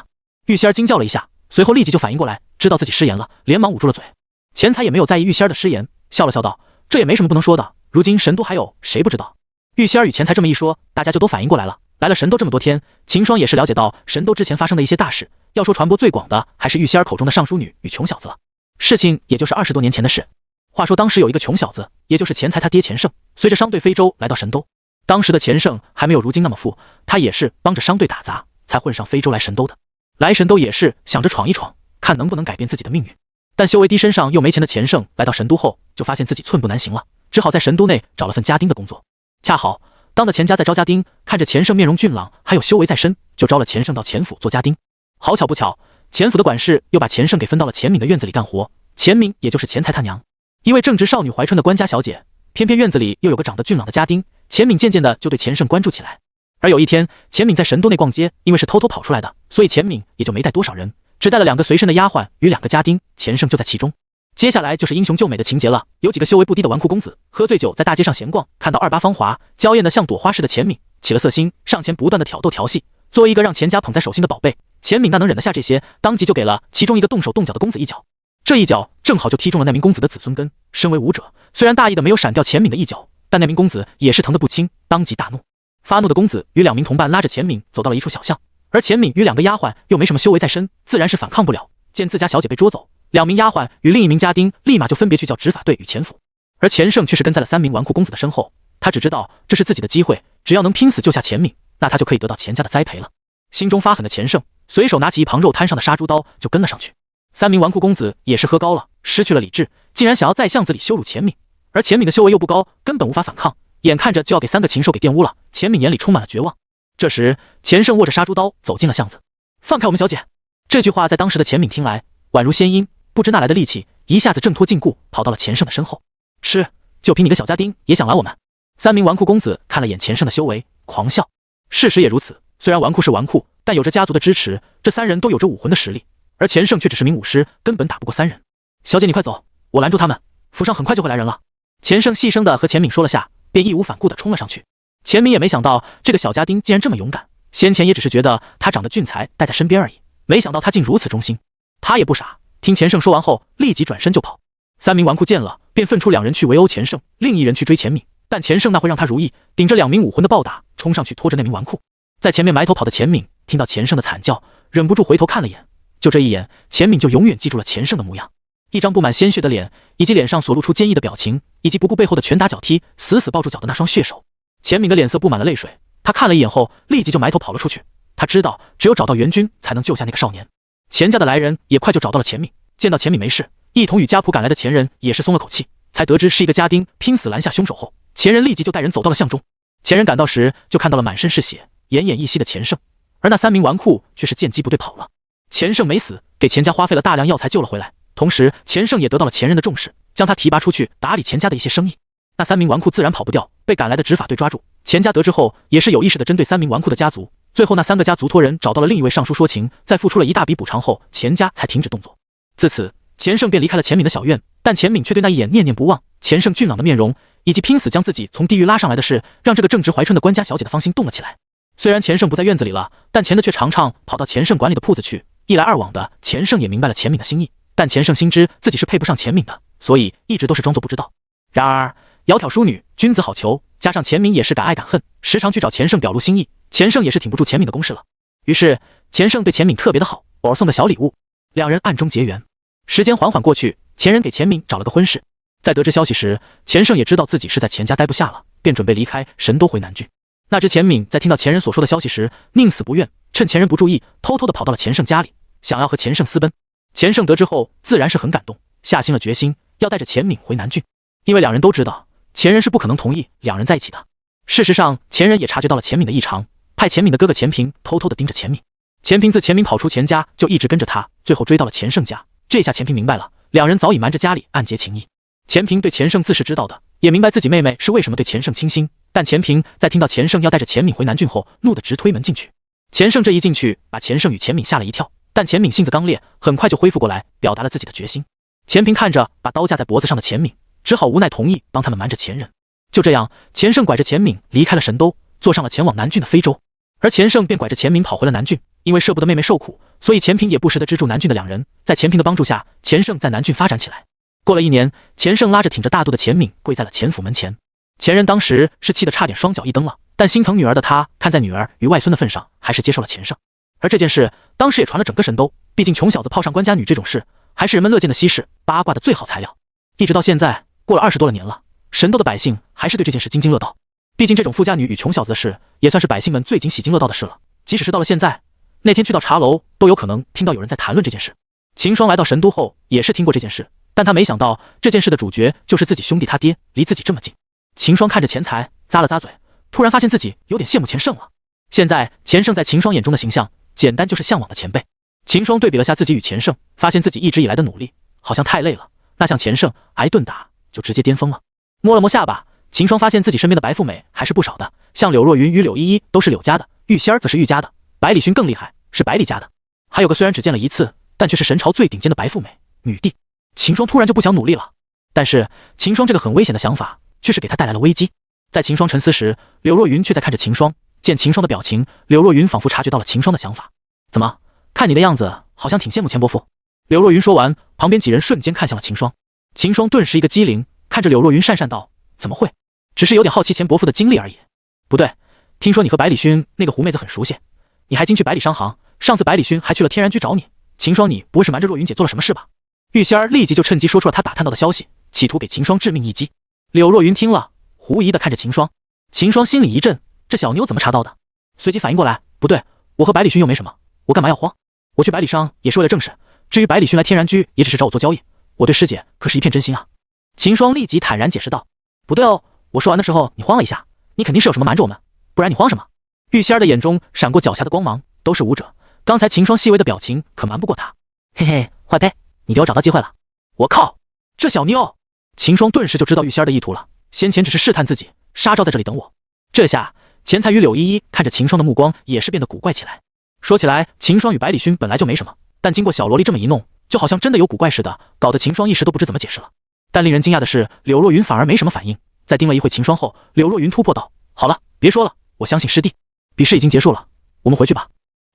A: 玉仙儿惊叫了一下，随后立即就反应过来，知道自己失言了，连忙捂住了嘴。钱财也没有在意玉仙儿的失言，笑了笑道：“这也没什么不能说的，如今神都还有谁不知道？”玉仙儿与钱财这么一说，大家就都反应过来了。来了神都这么多天，秦霜也是了解到神都之前发生的一些大事，要说传播最广的，还是玉仙儿口中的尚书女与穷小子了。事情也就是20多年前的事。话说当时有一个穷小子，也就是钱财他爹钱胜，随着商队非洲来到神都。当时的钱胜还没有如今那么富，他也是帮着商队打杂，才混上非洲来神都的。来神都也是想着闯一闯，看能不能改变自己的命运。但修为低，身上又没钱的钱胜来到神都后，就发现自己寸步难行了，只好在神都内找了份家丁的工作。恰好当的钱家在招家丁，看着钱胜面容俊朗，还有修为在身，就招了钱胜到钱府做家丁。好巧不巧，钱府的管事又把钱胜给分到了钱敏的院子里干活。钱敏也就是钱财他娘，一位正值少女怀春的官家小姐，偏偏院子里又有个长得俊朗的家丁，钱敏渐渐的就对钱胜关注起来。而有一天，钱敏在神都内逛街，因为是偷偷跑出来的，所以钱敏也就没带多少人，只带了2个随身的丫鬟与2个家丁，钱胜就在其中。接下来就是英雄救美的情节了，有几个修为不低的纨绔公子喝醉酒在大街上闲逛，看到2八芳华娇艳的像朵花似的钱敏，起了色心，上前不断的挑逗调戏。作为一个让钱家捧在手心的宝贝，钱敏哪能忍得下这些，当即就给了其中一个动手动脚的公子一脚。这一脚正好就踢中了那名公子的子孙根。身为武者，虽然大意的没有闪掉钱敏的一脚，但那名公子也是疼得不轻，当即大怒。发怒的公子与2名同伴拉着钱敏走到了一处小巷，而钱敏与2个丫鬟又没什么修为在身，自然是反抗不了。见自家小姐被捉走， 2名丫鬟与另1名家丁立马就分别去叫执法队与钱府，而钱胜却是跟在了3名纨绔公子的身后。他只知道这是自己的机会，只要能拼死救下钱敏，那他就可以得到钱家的栽培了。心中发狠的钱胜随手拿起一旁肉摊上的杀猪刀就跟了上去。3名纨绔公子也是喝高了，失去了理智，竟然想要在巷子里羞辱钱敏，而钱敏的修为又不高，根本无法反抗，眼看着就要给3个禽兽给玷污了。钱敏眼里充满了绝望。这时钱胜握着杀猪刀走进了巷子。放开我们小姐！这句话在当时的钱敏听来宛如仙音，不知哪来的力气，一下子挣脱禁锢，跑到了钱胜的身后。吃，就凭你个小家丁也想拦我们？3名纨绔公子看了眼钱胜的修为，狂笑。事实也如此，虽然纨绔是纨绔，但有着家族的支持，这3人都有着武魂的实力，而钱胜却只是名武师，根本打不过3人。小姐你快走，我拦住他们，府上很快就会来人了。钱胜细声的和钱敏说了下，便义无反顾的冲了上去。钱敏也没想到这个小家丁竟然这么勇敢，先前也只是觉得他长得俊才，带在身边而已，没想到他竟如此忠心。他也不傻，听钱胜说完后立即转身就跑。3名纨绔见了，便分出2人去围殴钱胜，另1人去追钱敏。但钱胜那会让他如意，顶着2名武魂的暴打，冲上去拖着那名纨绔。在前面埋头跑的钱敏听到钱胜的惨叫，忍不住回头看了眼。就这一眼，钱敏就永远记住了钱胜的模样，一张布满鲜血的脸，以及脸上所露出坚毅的表情，以及不顾背后的拳打脚踢，死死抱住脚的那双血手。钱敏的脸色布满了泪水，他看了一眼后，立即就埋头跑了出去。他知道只有找到援军，才能救下那个少年。钱家的来人也快就找到了钱敏，见到钱敏没事，一同与家仆赶来的钱人也是松了口气，才得知是一个家丁拼死拦下凶手后，钱人立即就带人走到了巷中。钱人赶到时，就看到了满身是血、奄奄一息的钱胜，而那3名纨绔却是见机不对跑了。钱胜没死，给钱家花费了大量药材救了回来，同时钱胜也得到了钱人的重视，将他提拔出去打理钱家的一些生意。那3名纨绔自然跑不掉，被赶来的执法队抓住。钱家得知后，也是有意识的针对3名纨绔的家族。最后那3个家族托人找到了另1位尚书说情，在付出了一大笔补偿后，钱家才停止动作。自此，钱胜便离开了钱敏的小院，但钱敏却对那一眼念念不忘。钱胜俊朗的面容，以及拼死将自己从地狱拉上来的事，让这个正值怀春的官家小姐的芳心动了起来。虽然钱胜不在院子里了，但钱的却常常跑到钱胜管理的铺子去，一来二往的，钱胜也明白了钱敏的心意。但钱胜心知自己是配不上钱敏的，所以一直都是装作不知道。然而窈窕淑女，君子好逑，加上钱敏也是敢爱敢恨，时常去找钱胜表露心意，钱胜也是挺不住钱敏的攻势了。于是钱胜对钱敏特别的好，偶尔送个小礼物，2人暗中结缘。时间缓缓过去，钱人给钱敏找了个婚事。在得知消息时，钱胜也知道自己是在钱家待不下了，便准备离开神都回南郡。那只钱敏在听到钱人所说的消息时，宁死不愿，趁钱人不注意，偷偷的跑到了钱胜家里，想要和钱胜私奔。钱胜得知后自然是很感动，下定了决心要带着钱敏回南郡，因为2人都知道钱人是不可能同意2人在一起的。事实上钱人也察觉到了钱敏的异常，派钱敏的哥哥钱平偷偷的盯着钱敏。钱平自钱敏跑出钱家就一直跟着他，最后追到了钱胜家。这下钱平明白了，2人早已瞒着家里暗结情谊。钱平对钱胜自是知道的，也明白自己妹妹是为什么对钱胜倾心，但钱平在听到钱胜要带着钱敏回南郡后，怒得直推门进去。钱胜这一进去，把钱胜与钱敏吓了一跳，但钱敏性子刚烈，很快就恢复过来，表达了自己的决心。钱平看着把刀架在脖子上的钱敏，只好无奈同意帮他们瞒着钱人。就这样，钱胜拐着钱敏离开了神都，坐上了前往南郡的非洲。而钱胜便拐着钱敏跑回了南郡，因为舍不得妹妹受苦，所以钱平也不时地资助南郡的2人。在钱平的帮助下，钱胜在南郡发展起来。过了1年，钱胜拉着挺着大肚的钱敏跪在了钱府门前。钱人当时是气得差点双脚一蹬了，但心疼女儿的他，看在女儿与外孙的份上，还是接受了钱胜。而这件事当时也传了整个神都，毕竟穷小子泡上官家女这种事，还是人们乐见的稀事，八卦的最好材料。一直到现在，过了20多年了，神都的百姓还是对这件事津津乐道。毕竟这种富家女与穷小子的事，也算是百姓们最仅喜津乐道的事了。即使是到了现在，那天去到茶楼，都有可能听到有人在谈论这件事。秦霜来到神都后，也是听过这件事，但他没想到这件事的主角就是自己兄弟他爹，离自己这么近。秦霜看着钱财，咂了咂嘴，突然发现自己有点羡慕钱胜了。现在钱胜在秦霜眼中的形象，简单就是向往的前辈。秦霜对比了下自己与钱胜，发现自己一直以来的努力好像太累了，那像钱胜挨顿打就直接巅峰了。摸了摸下巴，秦霜发现自己身边的白富美还是不少的，像柳若云与柳依依都是柳家的，玉仙儿则是玉家的，百里寻更厉害，是百里家的，还有个虽然只见了一次，但却是神朝最顶尖的白富美女帝。秦霜突然就不想努力了，但是秦霜这个很危险的想法却是给他带来了危机。在秦霜沉思时，柳若云却在看着秦霜，见秦霜的表情，柳若云仿佛察觉到了秦霜的想法。怎么看你的样子好像挺羡慕钱伯父。柳若云说完，旁边几人瞬间看向了秦霜。秦霜顿时一个机灵，看着柳若云讪讪道，怎么会，只是有点好奇钱伯父的经历而已。不对，听说你和百里勋那个狐妹子很熟悉，你还经去百里商行，上次百里勋还去了天然居找你。秦霜，你不会是瞒着若云姐做了什么事吧？玉仙儿立即就趁机说出了他打探到的消息，企图给秦霜致命一击。柳若云听了，狐疑的看着秦霜。秦霜心里一震，这小妞怎么查到的？随即反应过来，不对，我和百里勋又没什么，我干嘛要慌？我去百里商也是为了正事，至于百里勋来天然居，也只是找我做交易。我对师姐可是一片真心啊。秦霜立即坦然解释道。不对哦，我说完的时候你慌了一下，你肯定是有什么瞒着我们，不然你慌什么？玉仙儿的眼中闪过狡黠的光芒，都是武者，刚才秦霜细微的表情可瞒不过他。嘿嘿，坏胚，你给我找到机会了。我靠，这小妞！秦霜顿时就知道玉仙儿的意图了，先前只是试探自己，杀招在这里等我。这下钱财与柳依依看着秦霜的目光也是变得古怪起来。说起来，秦霜与百里勋本来就没什么，但经过小萝莉这么一弄，就好像真的有古怪似的，搞得秦霜一时都不知怎么解释了。但令人惊讶的是，柳若云反而没什么反应。在盯了一会秦霜后，柳若云突破道：“好了，别说了，我相信师弟。比试已经结束了，我们回去吧。”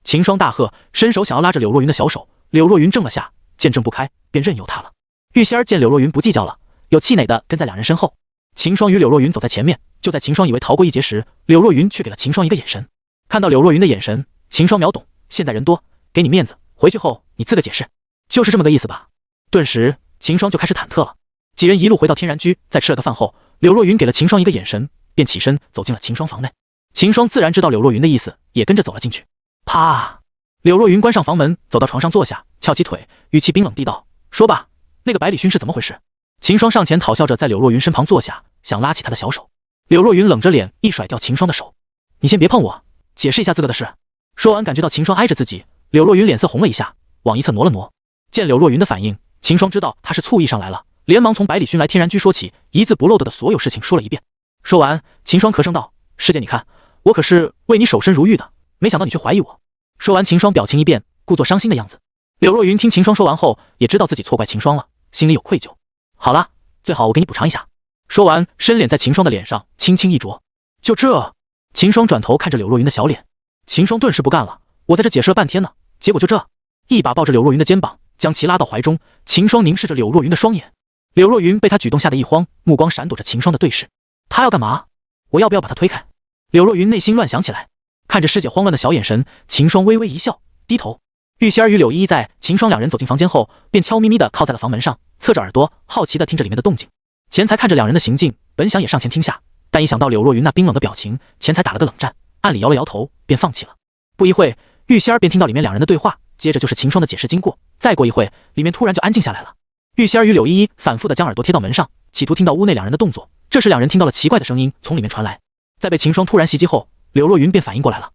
A: 秦霜大喝，伸手想要拉着柳若云的小手，柳若云怔了下，见挣不开，便任由他了。玉仙儿见柳若云不计较了，有气馁的跟在两人身后。秦霜与柳若云走在前面，就在秦霜以为逃过一劫时，柳若云却给了秦霜一个眼神。看到柳若云的眼神，秦霜秒懂，现在人多，给你面子，回去后你自个解释，就是这么个意思吧。顿时，秦霜就开始忐忑了。几人一路回到天然居，在吃了个饭后，柳若云给了秦霜一个眼神，便起身走进了秦霜房内。秦霜自然知道柳若云的意思，也跟着走了进去。啪！柳若云关上房门，走到床上坐下，翘起腿，语气冰冷地道：“说吧，那个百里勋是怎么回事？”秦霜上前讨笑着在柳若云身旁坐下，想拉起她的小手。柳若云冷着脸一甩掉秦霜的手：“你先别碰我，解释一下自个的事。”说完，感觉到秦霜挨着自己，柳若云脸色红了一下，往一侧挪了挪。见柳若云的反应，秦霜知道她是醋意上来了，连忙从百里勋来天然居说起，一字不漏的所有事情说了一遍。说完，秦霜咳声道：“师姐，你看，我可是为你守身如玉的，没想到你却怀疑我。”说完，秦霜表情一变，故作伤心的样子。柳若云听秦霜说完后，也知道自己错怪秦霜了，心里有愧疚。好了，最好我给你补偿一下。说完，伸脸在秦霜的脸上轻轻一啄。就这？秦霜转头看着柳若云的小脸。秦霜顿时不干了，我在这解释了半天呢，结果就这？一把抱着柳若云的肩膀，将其拉到怀中。秦霜凝视着柳若云的双眼。柳若云被他举动吓得一慌，目光闪躲着秦霜的对视。他要干嘛？我要不要把他推开？柳若云内心乱想起来。看着师姐慌乱的小眼神，秦霜微微一笑，低头。玉仙儿与柳依依在秦霜两人走进房间后，便悄咪咪地靠在了房门上，侧着耳朵，好奇地听着里面的动静。钱财看着两人的行径，本想也上前听下，但一想到柳若云那冰冷的表情，钱财打了个冷战，暗里摇了摇头，便放弃了。不一会，玉仙儿便听到里面两人的对话，接着就是秦霜的解释经过。再过一会，里面突然就安静下来了。玉仙儿与柳依依反复地将耳朵贴到门上，企图听到屋内两人的动作。这时两人听到了奇怪的声音从里面传来。在被秦霜突然袭击后，柳若云便反应过来了。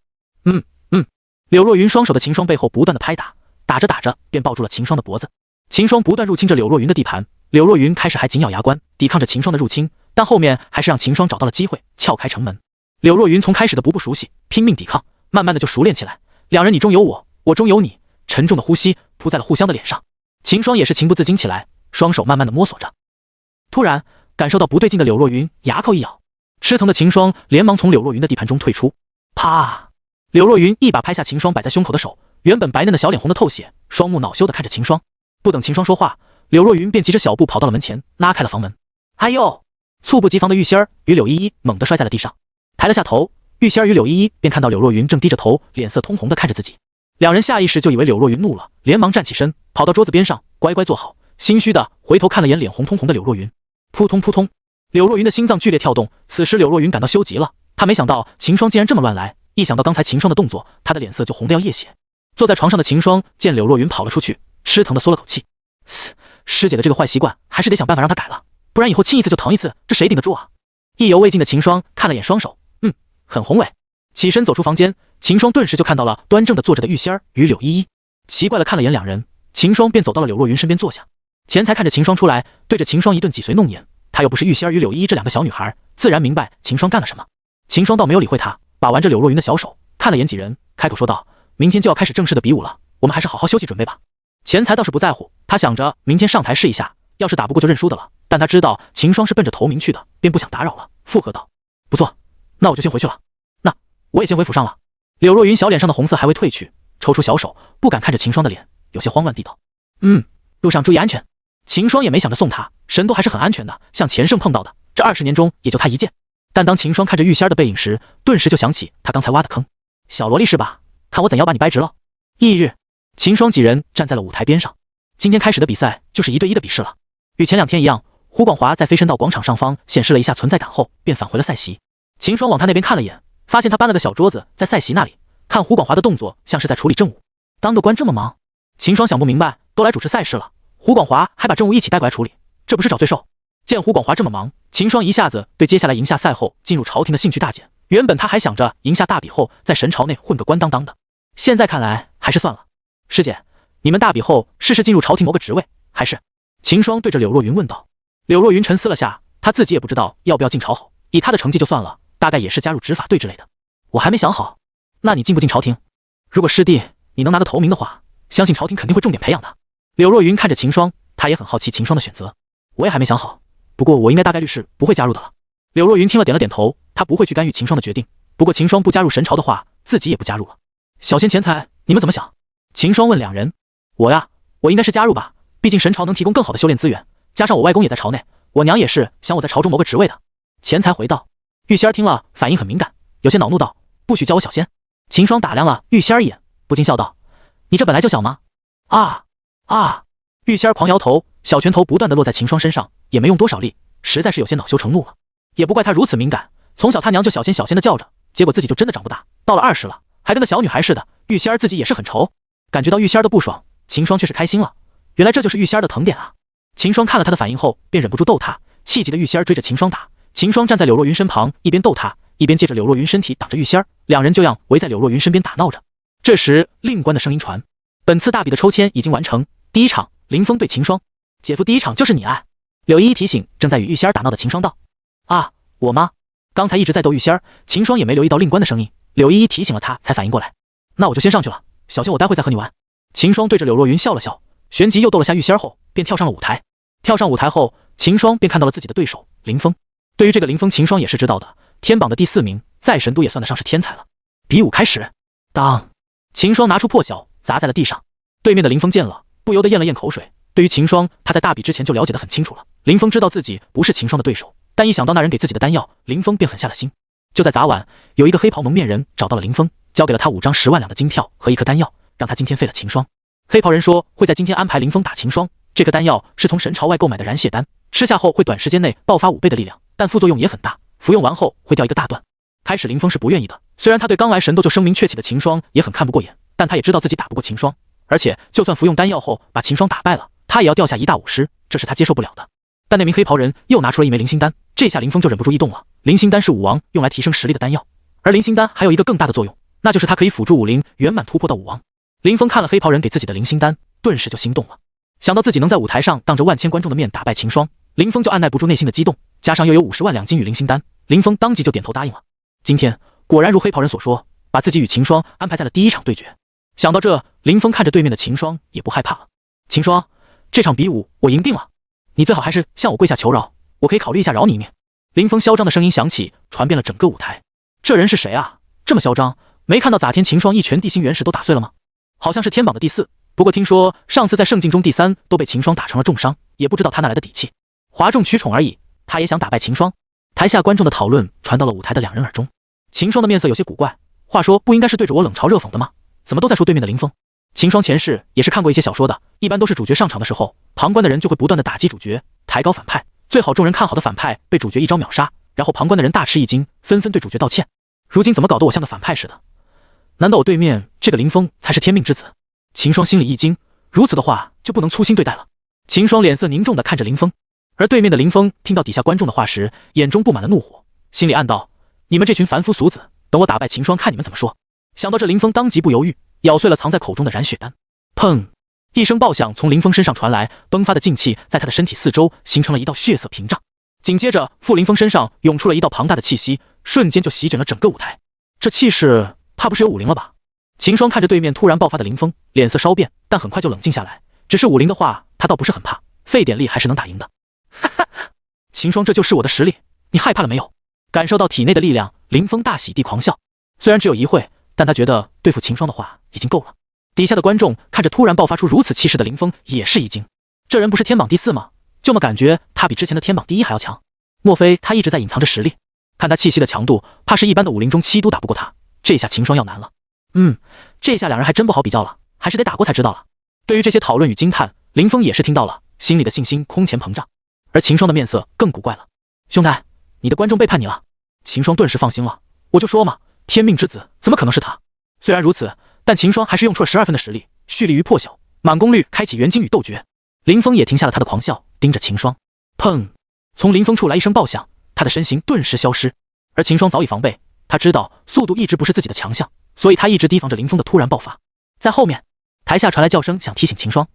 A: 柳若云双手的秦霜背后不断的拍打，打着打着便抱住了秦霜的脖子。秦霜不断入侵着柳若云的地盘，柳若云开始还紧咬牙关抵抗着秦霜的入侵，但后面还是让秦霜找到了机会撬开城门。柳若云从开始的不熟悉拼命抵抗，慢慢的就熟练起来。两人你中有我，我中有你，沉重的呼吸扑在了互相的脸上。秦霜也是情不自禁起来，双手慢慢的摸索着。突然感受到不对劲的柳若云牙扣一咬，吃疼的秦霜连忙从柳若云的地盘中退出。啪！柳若云一把拍下秦霜摆在胸口的手，原本白嫩的小脸红得透血，双目恼羞地看着秦霜。不等秦霜说话，柳若云便急着小步跑到了门前，拉开了房门。哎呦！猝不及防的玉仙儿与柳依依猛地摔在了地上，抬了下头，玉仙儿与柳依依便看到柳若云正低着头，脸色通红地看着自己。两人下意识就以为柳若云怒了，连忙站起身，跑到桌子边上，乖乖坐好，心虚的回头看了眼脸红通红的柳若云。扑通扑通，柳若云的心脏剧烈跳动。此时柳若云感到羞极了，她没想到秦霜竟然这么乱来。一想到刚才秦霜的动作，他的脸色就红得要液血。坐在床上的秦霜见柳若云跑了出去，吃疼的缩了口气。师姐的这个坏习惯还是得想办法让她改了，不然以后亲一次就疼一次，这谁顶得住啊？意犹未尽的秦霜看了眼双手，很宏伟。起身走出房间，秦霜顿时就看到了端正的坐着的玉仙儿与柳依依。奇怪的看了眼两人，秦霜便走到了柳若云身边坐下。钱财看着秦霜出来，对着秦霜一顿脊髓弄眼。他又不是玉仙儿与柳依依这两个小女孩，自然明白秦霜干了什么。秦霜倒没有理会他，把玩着柳若云的小手，看了眼几人，开口说道：“明天就要开始正式的比武了，我们还是好好休息准备吧。”钱财倒是不在乎，他想着明天上台试一下，要是打不过就认输的了。但他知道秦霜是奔着头名去的，便不想打扰了，附和道：“不错，那我就先回去了。那我也先回府上了。”柳若云小脸上的红色还未褪去，抽出小手，不敢看着秦霜的脸，有些慌乱地道：“路上注意安全。”秦霜也没想着送他，神都还是很安全的，像钱胜碰到的，这20年中也就他一件。但当秦霜看着玉仙儿的背影时，顿时就想起他刚才挖的坑。小萝莉是吧？看我怎样把你掰直了。翌日，秦霜几人站在了舞台边上。今天开始的比赛就是1对1的比试了。与前2天一样，胡广华在飞身到广场上方显示了一下存在感后，便返回了赛席。秦霜往他那边看了眼，发现他搬了个小桌子在赛席那里，看胡广华的动作像是在处理政务。当个官这么忙？秦霜想不明白，都来主持赛事了，胡广华还把政务一起带过来处理，这不是找罪受？见胡广华这么忙，秦霜一下子对接下来赢下赛后进入朝廷的兴趣大减。原本他还想着赢下大比后在神朝内混个官当当的，现在看来还是算了。师姐，你们大比后试试进入朝廷谋个职位，还是？秦霜对着柳若云问道。柳若云沉思了下，他自己也不知道要不要进朝好，以他的成绩就算了，大概也是加入执法队之类的。我还没想好。那你进不进朝廷？如果师弟你能拿个头名的话，相信朝廷肯定会重点培养的。柳若云看着秦霜，他也很好奇秦霜的选择。我也还没想好，不过我应该大概率是不会加入的了。柳若云听了点了点头，他不会去干预秦霜的决定，不过秦霜不加入神朝的话，自己也不加入了。小仙钱财，你们怎么想？秦霜问两人。我呀，我应该是加入吧，毕竟神朝能提供更好的修炼资源，加上我外公也在朝内，我娘也是想我在朝中谋个职位的。钱财回道。玉仙儿听了反应很敏感，有些恼怒道，不许叫我小仙。秦霜打量了玉仙儿一眼，不禁笑道，你这本来就小吗？啊！玉仙儿狂摇头，小拳头不断地落在秦霜身上，也没用多少力，实在是有些恼羞成怒了。也不怪他如此敏感，从小他娘就小仙小仙的叫着，结果自己就真的长不大，到了20了还跟个小女孩似的。玉仙儿自己也是很愁，感觉到玉仙儿的不爽，秦霜却是开心了，原来这就是玉仙儿的疼点啊。秦霜看了他的反应后，便忍不住逗他，气急的玉仙儿追着秦霜打，秦霜站在柳若云身旁，一边逗他，一边借着柳若云身体挡着玉仙儿，两人就样围在柳若云身边打闹着。这时令官的声音传，本次大比的抽签已经完成，第一场林峰对秦霜，姐夫第一场就是你哎。柳依依提醒正在与玉仙儿打闹的秦霜道，啊，我吗？刚才一直在逗玉仙儿，秦霜也没留意到令官的声音，柳依依提醒了他才反应过来，那我就先上去了，小心我待会再和你玩。秦霜对着柳若云笑了笑，旋即又逗了下玉仙儿后，便跳上了舞台。跳上舞台后，秦霜便看到了自己的对手林峰。对于这个林峰，秦霜也是知道的，天榜的第4名，在神都也算得上是天才了。比武开始，当，秦霜拿出破晓砸在了地上。对面的林峰见了，不由得咽了咽口水。对于秦霜，他在大比之前就了解得很清楚了。林峰知道自己不是秦霜的对手，但一想到那人给自己的丹药，林峰便狠下了心。就在早晚，有一个黑袍蒙面人找到了林峰，交给了他5张10万两的金票和一颗丹药，让他今天废了秦霜。黑袍人说会在今天安排林峰打秦霜，这颗丹药是从神朝外购买的燃血丹，吃下后会短时间内爆发5倍的力量，但副作用也很大，服用完后会掉一个大段。开始林峰是不愿意的，虽然他对刚来神斗就声名鹊起的秦霜也很看不过眼，但他也知道自己打不过秦霜，而且就算服用丹药后把秦霜打败了，他也要掉下一大武师，这是他接受不了的。但那名黑袍人又拿出了一枚灵心丹，这下林峰就忍不住异动了。灵心丹是武王用来提升实力的丹药，而灵心丹还有一个更大的作用，那就是它可以辅助武灵圆满突破到武王。林峰看了黑袍人给自己的灵心丹，顿时就心动了。想到自己能在舞台上当着万千观众的面打败秦霜，林峰就按耐不住内心的激动，加上又有50万两金与灵心丹，林峰当即就点头答应了。今天果然如黑袍人所说，把自己与秦霜安排在了第一场对决。想到这，林峰看着对面的秦霜也不害怕了。秦霜，这场比武我赢定了，你最好还是向我跪下求饶，我可以考虑一下饶你一命。林峰嚣张的声音响起，传遍了整个舞台。这人是谁啊？这么嚣张，没看到咋天秦霜一拳地心原石都打碎了吗？好像是天榜的第4，不过听说上次在圣境中第3都被秦霜打成了重伤，也不知道他哪来的底气。哗众取宠而已，他也想打败秦霜。台下观众的讨论传到了舞台的两人耳中。秦霜的面色有些古怪，话说不应该是对着我冷嘲热讽的吗？怎么都在说对面的林峰？秦霜前世也是看过一些小说的，一般都是主角上场的时候，旁观的人就会不断的打击主角，抬高反派，最好众人看好的反派被主角一招秒杀，然后旁观的人大吃一惊，纷纷对主角道歉。如今怎么搞得我像个反派似的？难道我对面这个林峰才是天命之子？秦霜心里一惊，如此的话就不能粗心对待了。秦霜脸色凝重地看着林峰，而对面的林峰听到底下观众的话时，眼中布满了怒火，心里暗道：你们这群凡夫俗子，等我打败秦霜看你们怎么说。想到这，林峰当即不犹豫，咬碎了藏在口中的燃血丹。砰！一声爆响从林峰身上传来，迸发的劲气在他的身体四周形成了一道血色屏障。紧接着，傅林峰身上涌出了一道庞大的气息，瞬间就席卷了整个舞台。这气势怕不是有武灵了吧？秦霜看着对面突然爆发的林峰，脸色稍变，但很快就冷静下来。只是武灵的话，他倒不是很怕，费点力还是能打赢的。哈哈，秦霜，这就是我的实力，你害怕了没有？感受到体内的力量，林峰大喜地狂笑。虽然只有一会，但他觉得对付秦霜的话已经够了。底下的观众看着突然爆发出如此气势的林峰，也是一惊。这人不是天榜第4吗？就么感觉他比之前的天榜第1还要强？莫非他一直在隐藏着实力？看他气息的强度，怕是一般的武林中7都打不过他。这下秦霜要难了。这下两人还真不好比较了，还是得打过才知道了。对于这些讨论与惊叹，林峰也是听到了，心里的信心空前膨胀。而秦霜的面色更古怪了。兄台，你的观众背叛你了。秦霜顿时放心了，我就说嘛，天命之子怎么可能是他？虽然如此，但秦霜还是用出了12分的实力，蓄力于破晓，满功率开启元金与斗诀。林峰也停下了他的狂笑，盯着秦霜。砰！从林峰处来一声爆响，他的身形顿时消失。而秦霜早已防备，他知道速度一直不是自己的强项，所以他一直提防着林峰的突然爆发。在后面，台下传来叫声，想提醒秦霜。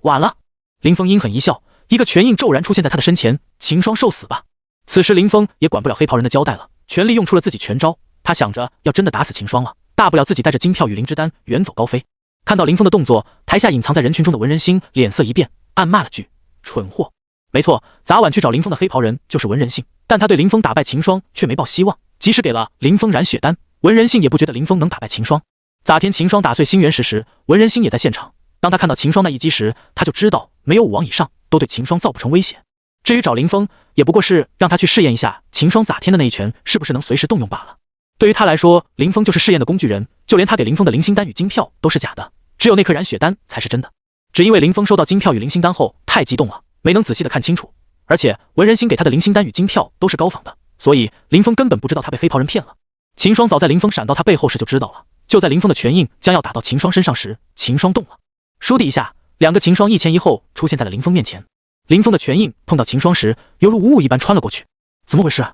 A: 晚了！林峰阴狠一笑，一个拳印骤然出现在他的身前。秦霜受死吧！此时林峰也管不了黑袍人的交代了，全力用出了自己全招。他想着要真的打死秦霜了，大不了自己带着金票与灵之丹远走高飞。看到林峰的动作，台下隐藏在人群中的文人星脸色一变，暗骂了句蠢货。没错，早晚去找林峰的黑袍人就是文人信，但他对林峰打败秦霜却没抱希望，即使给了林峰染血丹，文人信也不觉得林峰能打败秦霜。咋天秦霜打碎星元石时，文人星也在现场。当他看到秦霜那一击时，他就知道没有武王以上都对秦霜造不成威胁。至于找林峰，也不过是让他去试验一下秦霜咋天的那一拳是不是能随时动用罢了。对于他来说，林峰就是试验的工具人，就连他给林峰的灵星丹与金票都是假的，只有那颗染血丹才是真的。只因为林峰收到金票与灵星丹后太激动了，没能仔细的看清楚，而且文人星给他的灵星丹与金票都是高仿的，所以林峰根本不知道他被黑袍人骗了。秦霜早在林峰闪到他背后时就知道了，就在林峰的拳印将要打到秦霜身上时，秦霜动了，倏地一下，两个秦霜一前一后出现在了林峰面前。林峰的拳印碰到秦霜时，犹如无物一般穿了过去。怎么回事？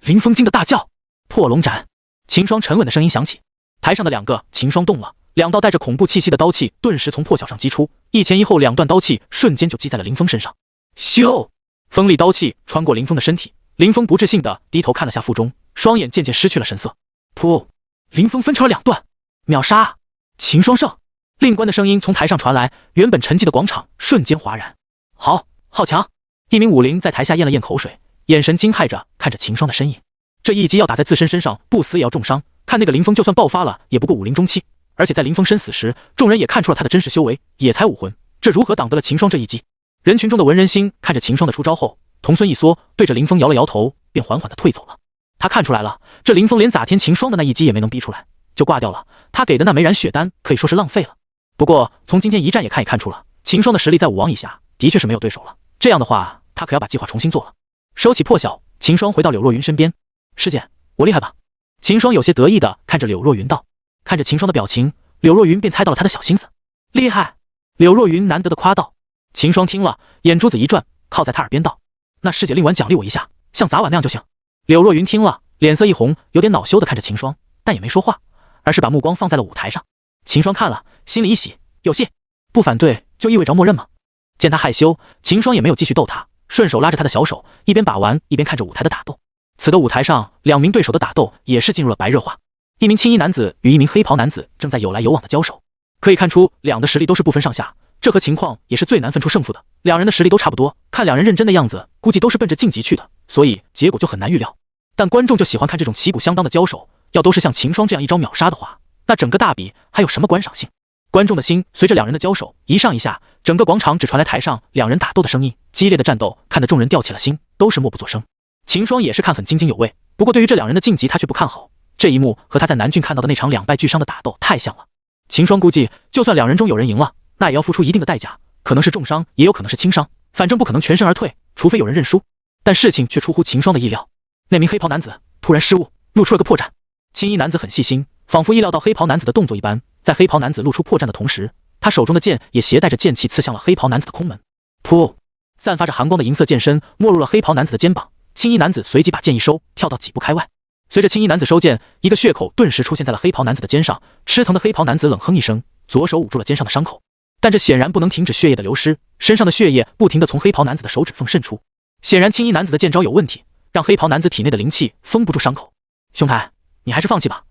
A: 林峰惊得大叫：破龙斩！秦霜沉稳的声音响起，台上的两个秦霜动了，两道带着恐怖气息的刀气顿时从破晓上击出，一前一后两段刀气瞬间就击在了林峰身上。咻！锋利刀气穿过林峰的身体，林峰不置信的低头看了下腹中，双眼渐渐失去了神色。噗！林峰分成了两段，秒杀！秦霜胜！令官的声音从台上传来，原本沉寂的广场瞬间哗然。好强！一名武林在台下咽了咽口水，眼神惊骇着看着秦霜的身影。这一击要打在自身身上，不死也要重伤。看那个林峰，就算爆发了，也不过武林中期。而且在林峰身死时，众人也看出了他的真实修为，也才武魂，这如何挡得了秦霜这一击？人群中的文人星看着秦霜的出招后，童孙一缩，对着林峰摇了摇头，便缓缓的退走了。他看出来了，这林峰连咋天秦霜的那一击也没能逼出来，就挂掉了。他给的那枚染血丹可以说是浪费了。不过从今天一战也看出了，秦霜的实力在武王以下，的确是没有对手了。这样的话，他可要把计划重新做了。收起破晓，秦霜回到柳若云身边。师姐，我厉害吧？秦霜有些得意的看着柳若云道。看着秦霜的表情，柳若云便猜到了他的小心思。厉害！柳若云难得的夸道。秦霜听了，眼珠子一转，靠在他耳边道：那师姐另晚奖励我一下，像昨晚那样就行。柳若云听了，脸色一红，有点恼羞的看着秦霜，但也没说话，而是把目光放在了舞台上。秦霜看了，心里一喜，有戏，不反对就意味着默认吗？见他害羞，秦霜也没有继续逗他，顺手拉着他的小手，一边把玩一边看着舞台的打斗。此的舞台上，两名对手的打斗也是进入了白热化。一名青衣男子与一名黑袍男子正在有来有往的交手，可以看出两的实力都是不分上下，这和情况也是最难分出胜负的。两人的实力都差不多，看两人认真的样子，估计都是奔着晋级去的，所以结果就很难预料。但观众就喜欢看这种旗鼓相当的交手，要都是像秦霜这样一招秒杀的话，那整个大比还有什么观赏性？观众的心随着两人的交手一上一下，整个广场只传来台上两人打斗的声音，激烈的战斗看得众人吊起了心，都是默不作声。秦霜也是看很津津有味，不过对于这两人的晋级他却不看好。这一幕和他在南郡看到的那场两败俱伤的打斗太像了。秦霜估计，就算两人中有人赢了，那也要付出一定的代价，可能是重伤，也有可能是轻伤，反正不可能全身而退，除非有人认输。但事情却出乎秦霜的意料，那名黑袍男子突然失误，露出了个破绽。青衣男子很细心，仿佛意料到黑袍男子的动作一般，在黑袍男子露出破绽的同时，他手中的剑也携带着剑气刺向了黑袍男子的空门。噗！散发着寒光的银色剑身没入了黑袍男子的肩膀，青衣男子随即把剑一收，跳到几步开外。随着青衣男子收剑，一个血口顿时出现在了黑袍男子的肩上，吃疼的黑袍男子冷哼一声，左手捂住了肩上的伤口，但这显然不能停止血液的流失，身上的血液不停地从黑袍男子的手指缝渗出，显然青衣男子的剑招有问题，让黑袍男子体内的灵气封不住伤口。兄台，你还是放弃吧，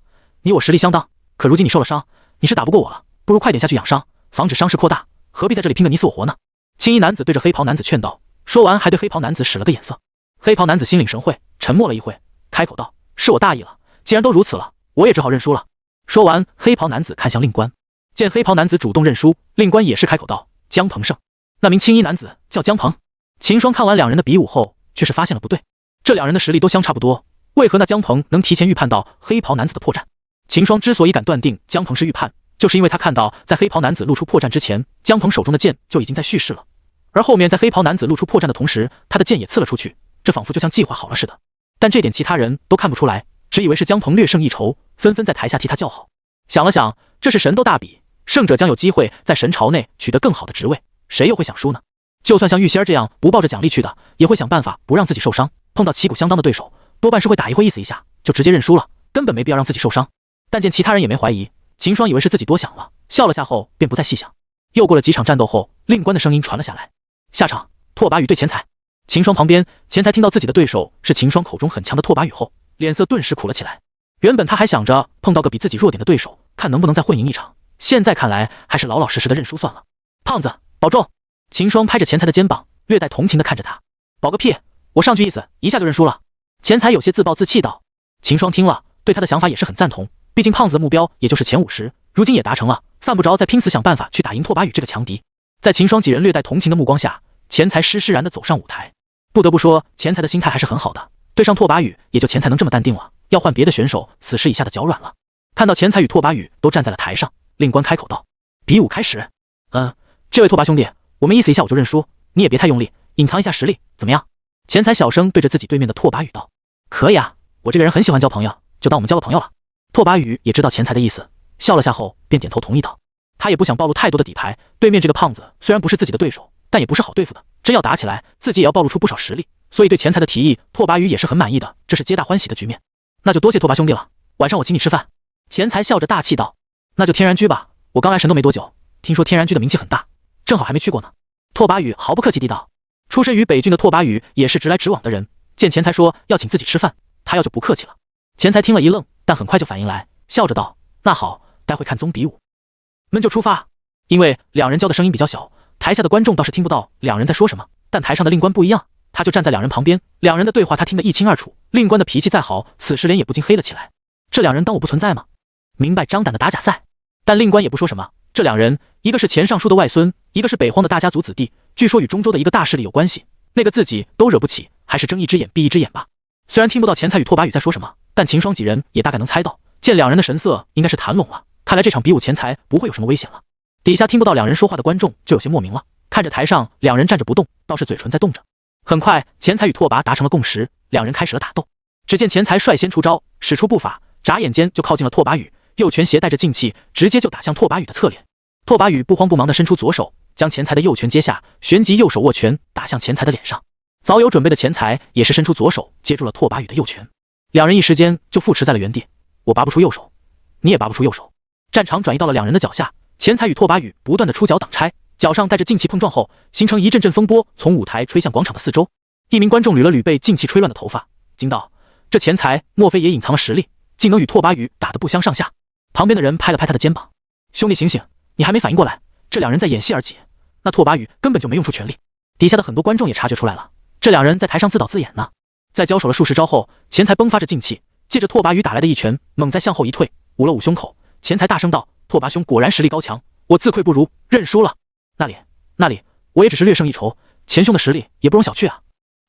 A: 你我实力相当，可如今你受了伤，你是打不过我了，不如快点下去养伤，防止伤势扩大，何必在这里拼个你死我活呢？青衣男子对着黑袍男子劝道，说完还对黑袍男子使了个眼色。黑袍男子心领神会，沉默了一会，开口道，是我大意了，既然都如此了，我也只好认输了。说完，黑袍男子看向令官，见黑袍男子主动认输，令官也是开口道，江鹏胜。那名青衣男子叫江鹏。秦霜看完两人的比武后，却是发现了不对，这两人的实力都相差不多，为何那江鹏能提前预判到黑袍男子的破绽？秦霜之所以敢断定江鹏是预判，就是因为他看到在黑袍男子露出破绽之前，江鹏手中的剑就已经在蓄势了。而后面在黑袍男子露出破绽的同时，他的剑也刺了出去，这仿佛就像计划好了似的。但这点其他人都看不出来，只以为是江鹏略胜一筹，纷纷在台下替他叫好。想了想，这是神斗大比，胜者将有机会在神朝内取得更好的职位，谁又会想输呢？就算像玉仙儿这样不抱着奖励去的，也会想办法不让自己受伤。碰到旗鼓相当的对手，多半是会打一会意思一下，就直接认输了，根本没必要让自己受伤。但见其他人也没怀疑，秦霜以为是自己多想了，笑了下后便不再细想。又过了几场战斗后，令官的声音传了下来：下场，拓跋羽对钱财。秦霜旁边，钱财听到自己的对手是秦霜口中很强的拓跋羽后，脸色顿时苦了起来。原本他还想着碰到个比自己弱点的对手，看能不能再混赢一场，现在看来还是老老实实的认输算了。胖子，保重！秦霜拍着钱财的肩膀，略带同情的看着他。保个屁！我上句意思一下就认输了。钱财有些自暴自弃道。秦霜听了，对他的想法也是很赞同，毕竟胖子的目标也就是前50，如今也达成了，犯不着再拼死想办法去打赢拓跋羽这个强敌。在秦霜几人略带同情的目光下，钱财施施然的走上舞台。不得不说，钱财的心态还是很好的，对上拓跋羽，也就钱财能这么淡定了，要换别的选手，此时一下的脚软了。看到钱财与拓跋羽都站在了台上，令官开口道：比武开始。这位拓跋兄弟，我们意思一下我就认输，你也别太用力，隐藏一下实力，怎么样？钱财小声对着自己对面的拓跋羽道：可以啊，我这个人很喜欢交朋友，就当我们交个朋友了。拓跋羽也知道钱财的意思，笑了下后便点头同意道。他也不想暴露太多的底牌，对面这个胖子虽然不是自己的对手，但也不是好对付的，真要打起来，自己也要暴露出不少实力，所以对钱财的提议，拓跋羽也是很满意的，这是皆大欢喜的局面。那就多谢拓跋兄弟了，晚上我请你吃饭。钱财笑着大气道。那就天然居吧，我刚来神都没多久，听说天然居的名气很大，正好还没去过呢。拓跋羽毫不客气地道。出身于北郡的拓跋羽也是直来直往的人，见钱财说要请自己吃饭，他要就不客气了。钱财听了一愣，但很快就反应来，笑着道：那好，待会看宗比武，们就出发。因为两人交的声音比较小，台下的观众倒是听不到两人在说什么，但台上的令官不一样，他就站在两人旁边，两人的对话他听得一清二楚。令官的脾气再好，此时脸也不禁黑了起来。这两人当我不存在吗？明摆张胆的打假赛。但令官也不说什么，这两人，一个是前尚书的外孙，一个是北荒的大家族子弟，据说与中州的一个大势力有关系，那个自己都惹不起，还是睁一只眼闭一只眼吧。虽然听不到钱财与拓跋羽在说什么，但秦霜几人也大概能猜到，见两人的神色应该是谈拢了，看来这场比武钱财不会有什么危险了。底下听不到两人说话的观众就有些莫名了，看着台上两人站着不动，倒是嘴唇在动着。很快，钱财与拓跋达成了共识，两人开始了打斗。只见钱财率先出招，使出步法，眨眼间就靠近了拓跋羽，右拳携带着劲气，直接就打向拓跋羽的侧脸。拓跋羽不慌不忙地伸出左手，将钱财的右拳接下，旋即右手握拳打向钱财的脸上。早有准备的钱财也是伸出左手接住了拓跋羽的右拳，两人一时间就扶持在了原地。我拔不出右手，你也拔不出右手。战场转移到了两人的脚下，钱财与拓跋羽不断的出脚挡拆，脚上带着劲气碰撞后，形成一阵阵风波，从舞台吹向广场的四周。一名观众捋了捋被劲气吹乱的头发，惊道：这钱财莫非也隐藏了实力，竟能与拓跋羽打得不相上下？旁边的人拍了拍他的肩膀：兄弟醒醒，你还没反应过来，这两人在演戏而已，那拓跋羽根本就没用出全力。底下的很多观众也察觉出来了，这两人在台上自导自演呢。在交手了数十招后，钱财迸发着劲气，借着拓跋羽打来的一拳，猛再向后一退，捂了捂胸口。钱财大声道：拓跋兄果然实力高强，我自愧不如，认输了。那里，我也只是略胜一筹，钱兄的实力也不容小觑啊。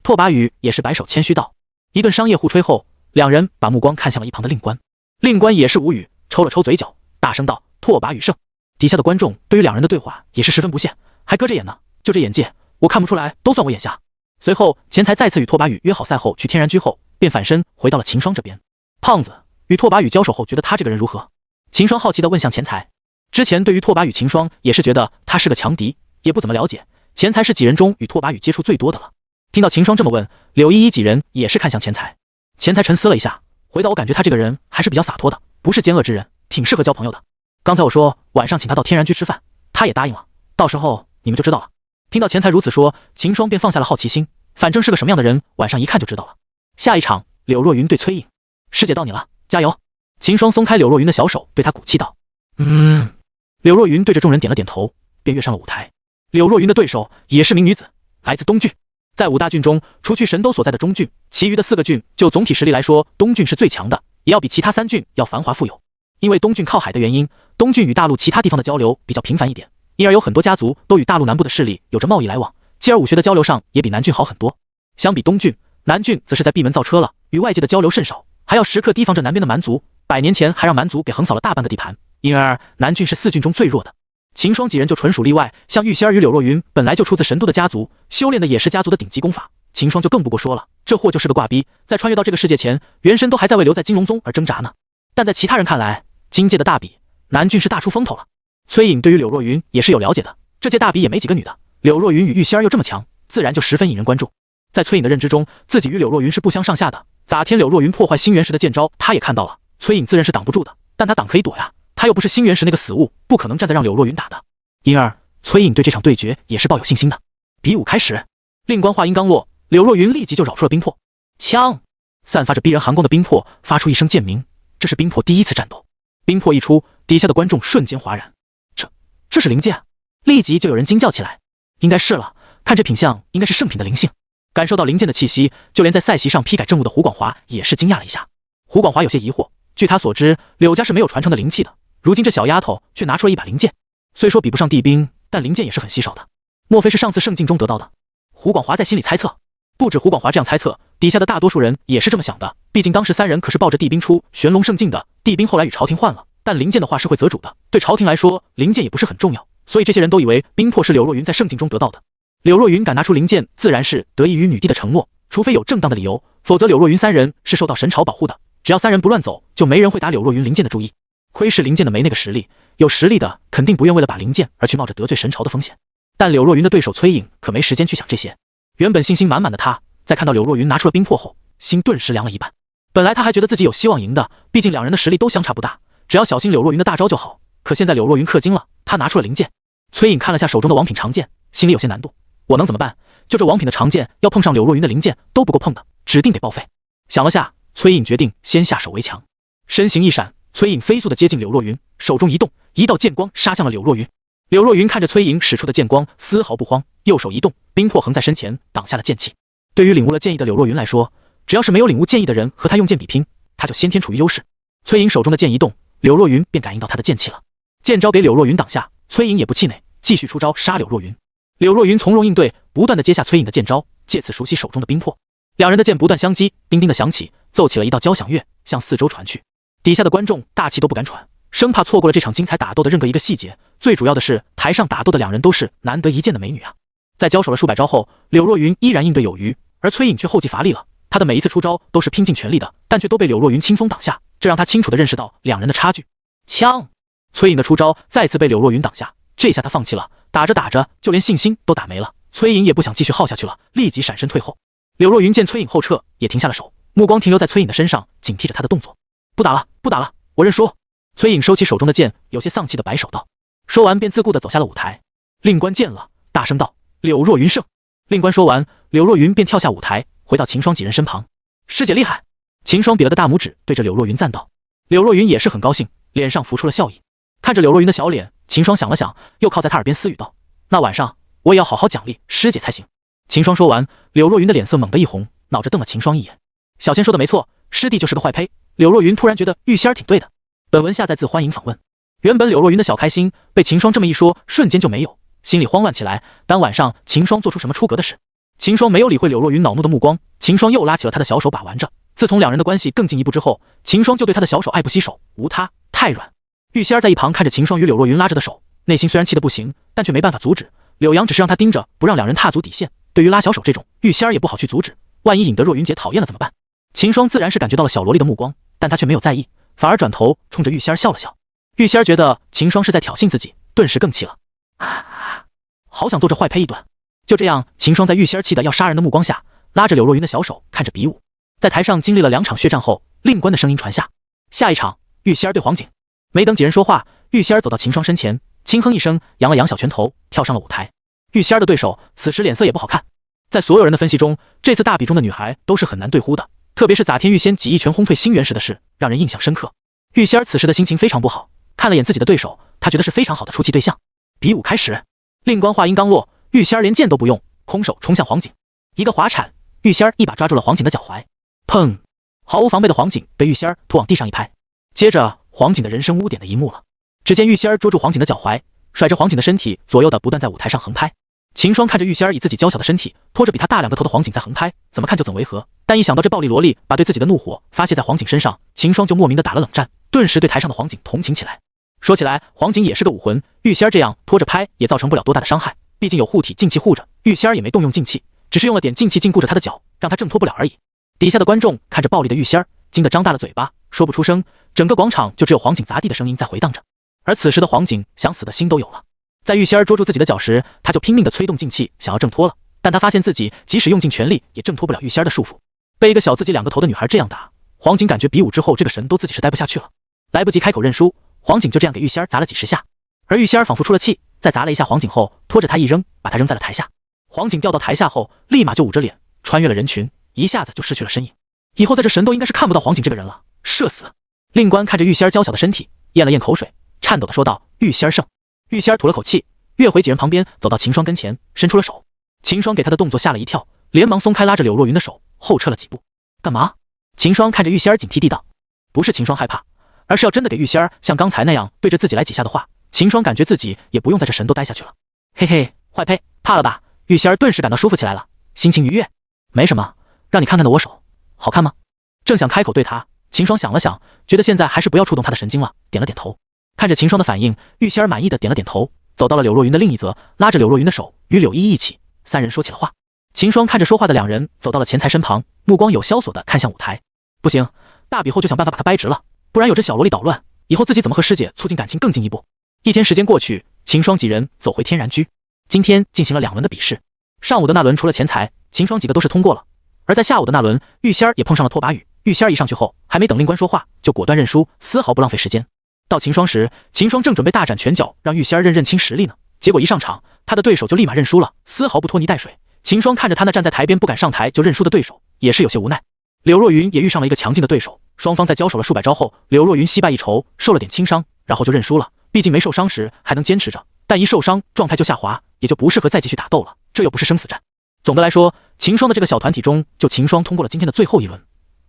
A: 拓跋羽也是摆手谦虚道。一顿商业互吹后，两人把目光看向了一旁的令官，令官也是无语，抽了抽嘴角，大声道：拓跋羽胜。底下的观众对于两人的对话也是十分不屑，还搁着眼呢，就这演技，我看不出来，都算我眼瞎。随后，钱财再次与拓跋羽约好赛后去天然居后，便反身回到了秦霜这边。胖子与拓跋羽交手后，觉得他这个人如何？秦霜好奇地问向钱财。之前对于拓跋羽，秦霜也是觉得他是个强敌，也不怎么了解。钱财是几人中与拓跋羽接触最多的了。听到秦霜这么问，柳依依几人也是看向钱财。钱财沉思了一下，回答：我感觉他这个人还是比较洒脱的，不是奸恶之人，挺适合交朋友的。刚才我说晚上请他到天然居吃饭，他也答应了，到时候你们就知道了。听到钱财如此说，秦霜便放下了好奇心，反正是个什么样的人，晚上一看就知道了。下一场，柳若云对崔颖。师姐到你了，加油！秦霜松开柳若云的小手，对她鼓气道。柳若云对着众人点了点头，便跃上了舞台。柳若云的对手也是名女子，来自东郡。在5大郡中，除去神都所在的中郡，其余的4个郡就总体实力来说，东郡是最强的，也要比其他3郡要繁华富有。因为东郡靠海的原因，东郡与大陆其他地方的交流比较频繁一点，因而有很多家族都与大陆南部的势力有着贸易来往，继而武学的交流上也比南郡好很多。相比东郡，南郡则是在闭门造车了，与外界的交流甚少，还要时刻提防着南边的蛮族，100年前还让蛮族给横扫了大半个地盘，因而南郡是4郡中最弱的。秦霜几人就纯属例外，像玉仙儿与柳若云本来就出自神都的家族，修炼的也是家族的顶级功法，秦霜就更不过说了，这货就是个挂逼，在穿越到这个世界前，元神都还在为留在金龙宗而挣扎呢。但在其他人看来，今届的大比，南郡是大出风头了。崔颖对于柳若云也是有了解的，这届大比也没几个女的，柳若云与玉仙儿又这么强，自然就十分引人关注。在崔颖的认知中，自己与柳若云是不相上下的。咋天柳若云破坏星元石的剑招，他也看到了，崔颖自然是挡不住的，但他挡可以躲呀，他又不是星元石那个死物，不可能站在让柳若云打的。因而，崔颖对这场对决也是抱有信心的。比武开始，令官话音刚落，柳若云立即就扰出了冰魄。枪！散发着逼人寒光的冰魄发出一声剑鸣，这是冰魄第一次战斗。冰魄一出，底下的观众瞬间哗然。这是灵剑！立即就有人惊叫起来。应该是了，看这品相，应该是圣品的灵性。感受到灵剑的气息，就连在赛席上批改政务的胡广华也是惊讶了一下。胡广华有些疑惑，据他所知，柳家是没有传承的灵气的，如今这小丫头却拿出了一把灵剑，虽说比不上地兵，但灵剑也是很稀少的。莫非是上次圣境中得到的？胡广华在心里猜测。不止胡广华这样猜测，底下的大多数人也是这么想的。毕竟当时3人可是抱着地兵出玄龙圣境的，地兵后来与朝廷换了，但灵剑的话是会择主的，对朝廷来说，灵剑也不是很重要，所以这些人都以为冰魄是柳若云在圣境中得到的。柳若云敢拿出灵剑，自然是得益于女帝的承诺，除非有正当的理由，否则柳若云3人是受到神朝保护的，只要3人不乱走，就没人会打柳若云灵剑的注意。窥视灵剑的没那个实力，有实力的肯定不愿为了把灵剑而去冒着得罪神朝的风险。但柳若云的对手崔颖可没时间去想这些，原本信心满满的他，在看到柳若云拿出了冰魄后，心顿时凉了一半。本来他还觉得自己有希望赢的，毕竟2人的实力都相差不大，只要小心柳若云的大招就好。可现在柳若云氪金了，他拿出了灵剑。崔颖看了下手中的王品长剑，心里有些难度。我能怎么办？就这王品的长剑，要碰上柳若云的灵剑都不够碰的，指定得报废。想了下，崔颖决定先下手为强。身形一闪，崔颖飞速地接近柳若云，手中一动，一道剑光杀向了柳若云。柳若云看着崔颖使出的剑光，丝毫不慌，右手一动，冰魄横在身前挡下了剑气。对于领悟了剑意的柳若云来说，只要是没有领悟剑意的人和他用剑比拼，他就先天处于优势。崔颖手中的剑一动，柳若云便感应到他的剑气了。剑招给柳若云挡下，崔颖也不气馁，继续出招杀柳若云。柳若云从容应对，不断地接下崔颖的剑招，借此熟悉手中的冰魄。2人的剑不断相击，叮叮的响起，奏起了一道交响乐，向四周传去。底下的观众大气都不敢喘，生怕错过了这场精彩打斗的任何一个细节。最主要的是，台上打斗的2人都是难得一见的美女啊！在交手了数百招后，柳若云依然应对有余，而崔颖却后继乏力了。他的每一次出招都是拼尽全力的，但却都被柳若云轻松挡下，这让他清楚地认识到2人的差距。枪！崔颖的出招再次被柳若云挡下，这下他放弃了，打着打着就连信心都打没了。崔颖也不想继续耗下去了，立即闪身退后。柳若云见崔颖后撤，也停下了手，目光停留在崔颖的身上，警惕着他的动作。不打了，不打了，我认输。崔颖收起手中的剑，有些丧气的摆手道。说完便自顾地走下了舞台。令官见了，大声道：“柳若云胜！”令官说完，柳若云便跳下舞台，回到秦霜几人身旁。师姐厉害！秦霜比了个大拇指，对着柳若云赞道。柳若云也是很高兴，脸上浮出了笑意。看着柳若云的小脸，秦霜想了想，又靠在他耳边私语道：“那晚上我也要好好奖励师姐才行。”秦霜说完，柳若云的脸色猛地一红，恼着瞪了秦霜一眼。小仙说的没错，师弟就是个坏胚。柳若云突然觉得玉仙儿挺对的。本文下载自欢迎访问。原本柳若云的小开心被秦霜这么一说，瞬间就没有，心里慌乱起来。当晚上秦霜做出什么出格的事？秦霜没有理会柳若云恼怒的目光，秦霜又拉起了他的小手把玩着。自从2人的关系更进一步之后，秦霜就对他的小手爱不释手，无他太软。玉仙儿在一旁看着秦霜与柳若云拉着的手，内心虽然气得不行，但却没办法阻止。柳阳只是让他盯着，不让2人踏足底线。对于拉小手这种，玉仙儿也不好去阻止，万一引得若云姐讨厌了怎么办？秦霜自然是感觉到了小萝莉的目光，但他却没有在意，反而转头冲着玉仙儿笑了笑。玉仙儿觉得秦霜是在挑衅自己，顿时更气了。好想做这坏胚一顿。就这样，秦霜在玉仙儿气得要杀人的目光下，拉着柳若云的小手看着比武。在台上经历了2场血战后，令官的声音传下：“下一场，玉仙儿对黄景。”没等几人说话，玉仙儿走到秦霜身前，轻哼一声，扬了扬小拳头，跳上了舞台。玉仙儿的对手此时脸色也不好看。在所有人的分析中，这次大比中的女孩都是很难对呼的，特别是咋天玉仙几一拳轰退星元石的事，让人印象深刻。玉仙儿此时的心情非常不好，看了眼自己的对手，她觉得是非常好的出气对象。比武开始，令官话音刚落，玉仙儿连剑都不用，空手冲向黄景，一个滑铲，玉仙儿一把抓住了黄景的脚踝，砰！毫无防备的黄景被玉仙儿拖往地上一拍，接着黄景的人生污点的一幕了。只见玉仙儿捉住黄景的脚踝，甩着黄景的身体左右的不断在舞台上横拍。秦霜看着玉仙儿以自己娇小的身体拖着比他大2个头的黄景在横拍，怎么看就怎违和。但一想到这暴力萝莉把对自己的怒火发泄在黄景身上，秦霜就莫名的打了冷战，顿时对台上的黄景同情起来。说起来，黄景也是个武魂，玉仙儿这样拖着拍也造成不了多大的伤害，毕竟有护体劲气护着，玉仙儿也没动用劲气，只是用了点劲气禁锢着他的脚，让他挣脱不了而已。底下的观众看着暴力的玉仙儿，惊得张大了嘴巴，说不出声，整个广场就只有黄景砸地的声音在回荡着。而此时的黄景想死的心都有了，在玉仙儿捉住自己的脚时，他就拼命的催动劲气想要挣脱了，但他发现自己即使用尽全力也挣脱不了玉仙儿的束缚。被一个小自己两个头的女孩这样打，黄景感觉比武之后这个神都自己是待不下去了，来不及开口认输，黄景就这样给玉仙儿砸了几十下，而玉仙儿仿佛出了气，再砸了一下黄景后，拖着他一扔，把他扔在了台下。黄景掉到台下后，立马就捂着脸，穿越了人群，一下子就失去了身影。以后在这神都应该是看不到黄景这个人了，社死！令官看着玉仙儿娇小的身体，咽了咽口水，颤抖的说道：“玉仙儿胜。”玉仙儿吐了口气，跃回几人旁边，走到秦霜跟前，伸出了手。秦霜给他的动作吓了一跳，连忙松开拉着柳若云的手，后撤了几步。干嘛？秦霜看着玉仙儿警惕地道。不是秦霜害怕，而是要真的给玉仙儿像刚才那样对着自己来几下的话，秦霜感觉自己也不用在这神都待下去了。嘿嘿，坏呸，怕了吧？玉仙儿顿时感到舒服起来了，心情愉悦。没什么，让你看看的我手好看吗？正想开口对他，秦霜想了想，觉得现在还是不要触动他的神经了，点了点头。看着秦霜的反应，玉仙儿满意的点了点头，走到了柳若云的另一侧，拉着柳若云的手，与柳依依一起，三人说起了话。秦霜看着说话的两人，走到了钱财身旁，目光有萧索的看向舞台。不行，大比后就想办法把他掰直了，不然有这小萝莉捣乱，以后自己怎么和师姐促进感情更进一步？一天时间过去，秦霜几人走回天然居。今天进行了2轮的比试，上午的那轮除了钱财，秦霜几个都是通过了。而在下午的那轮，玉仙儿也碰上了拓跋宇。玉仙儿一上去后，还没等令官说话，就果断认输，丝毫不浪费时间。到秦霜时，秦霜正准备大展拳脚，让玉仙儿认清实力呢，结果一上场，他的对手就立马认输了，丝毫不拖泥带水。秦霜看着他那站在台边不敢上台就认输的对手，也是有些无奈。柳若云也遇上了一个强劲的对手，双方在交手了数百招后，柳若云惜败一筹，受了点轻伤，然后就认输了。毕竟没受伤时还能坚持着，但一受伤状态就下滑，也就不适合再继续打斗了，这又不是生死战。总的来说，秦霜的这个小团体中，就秦霜通过了今天的最后一轮，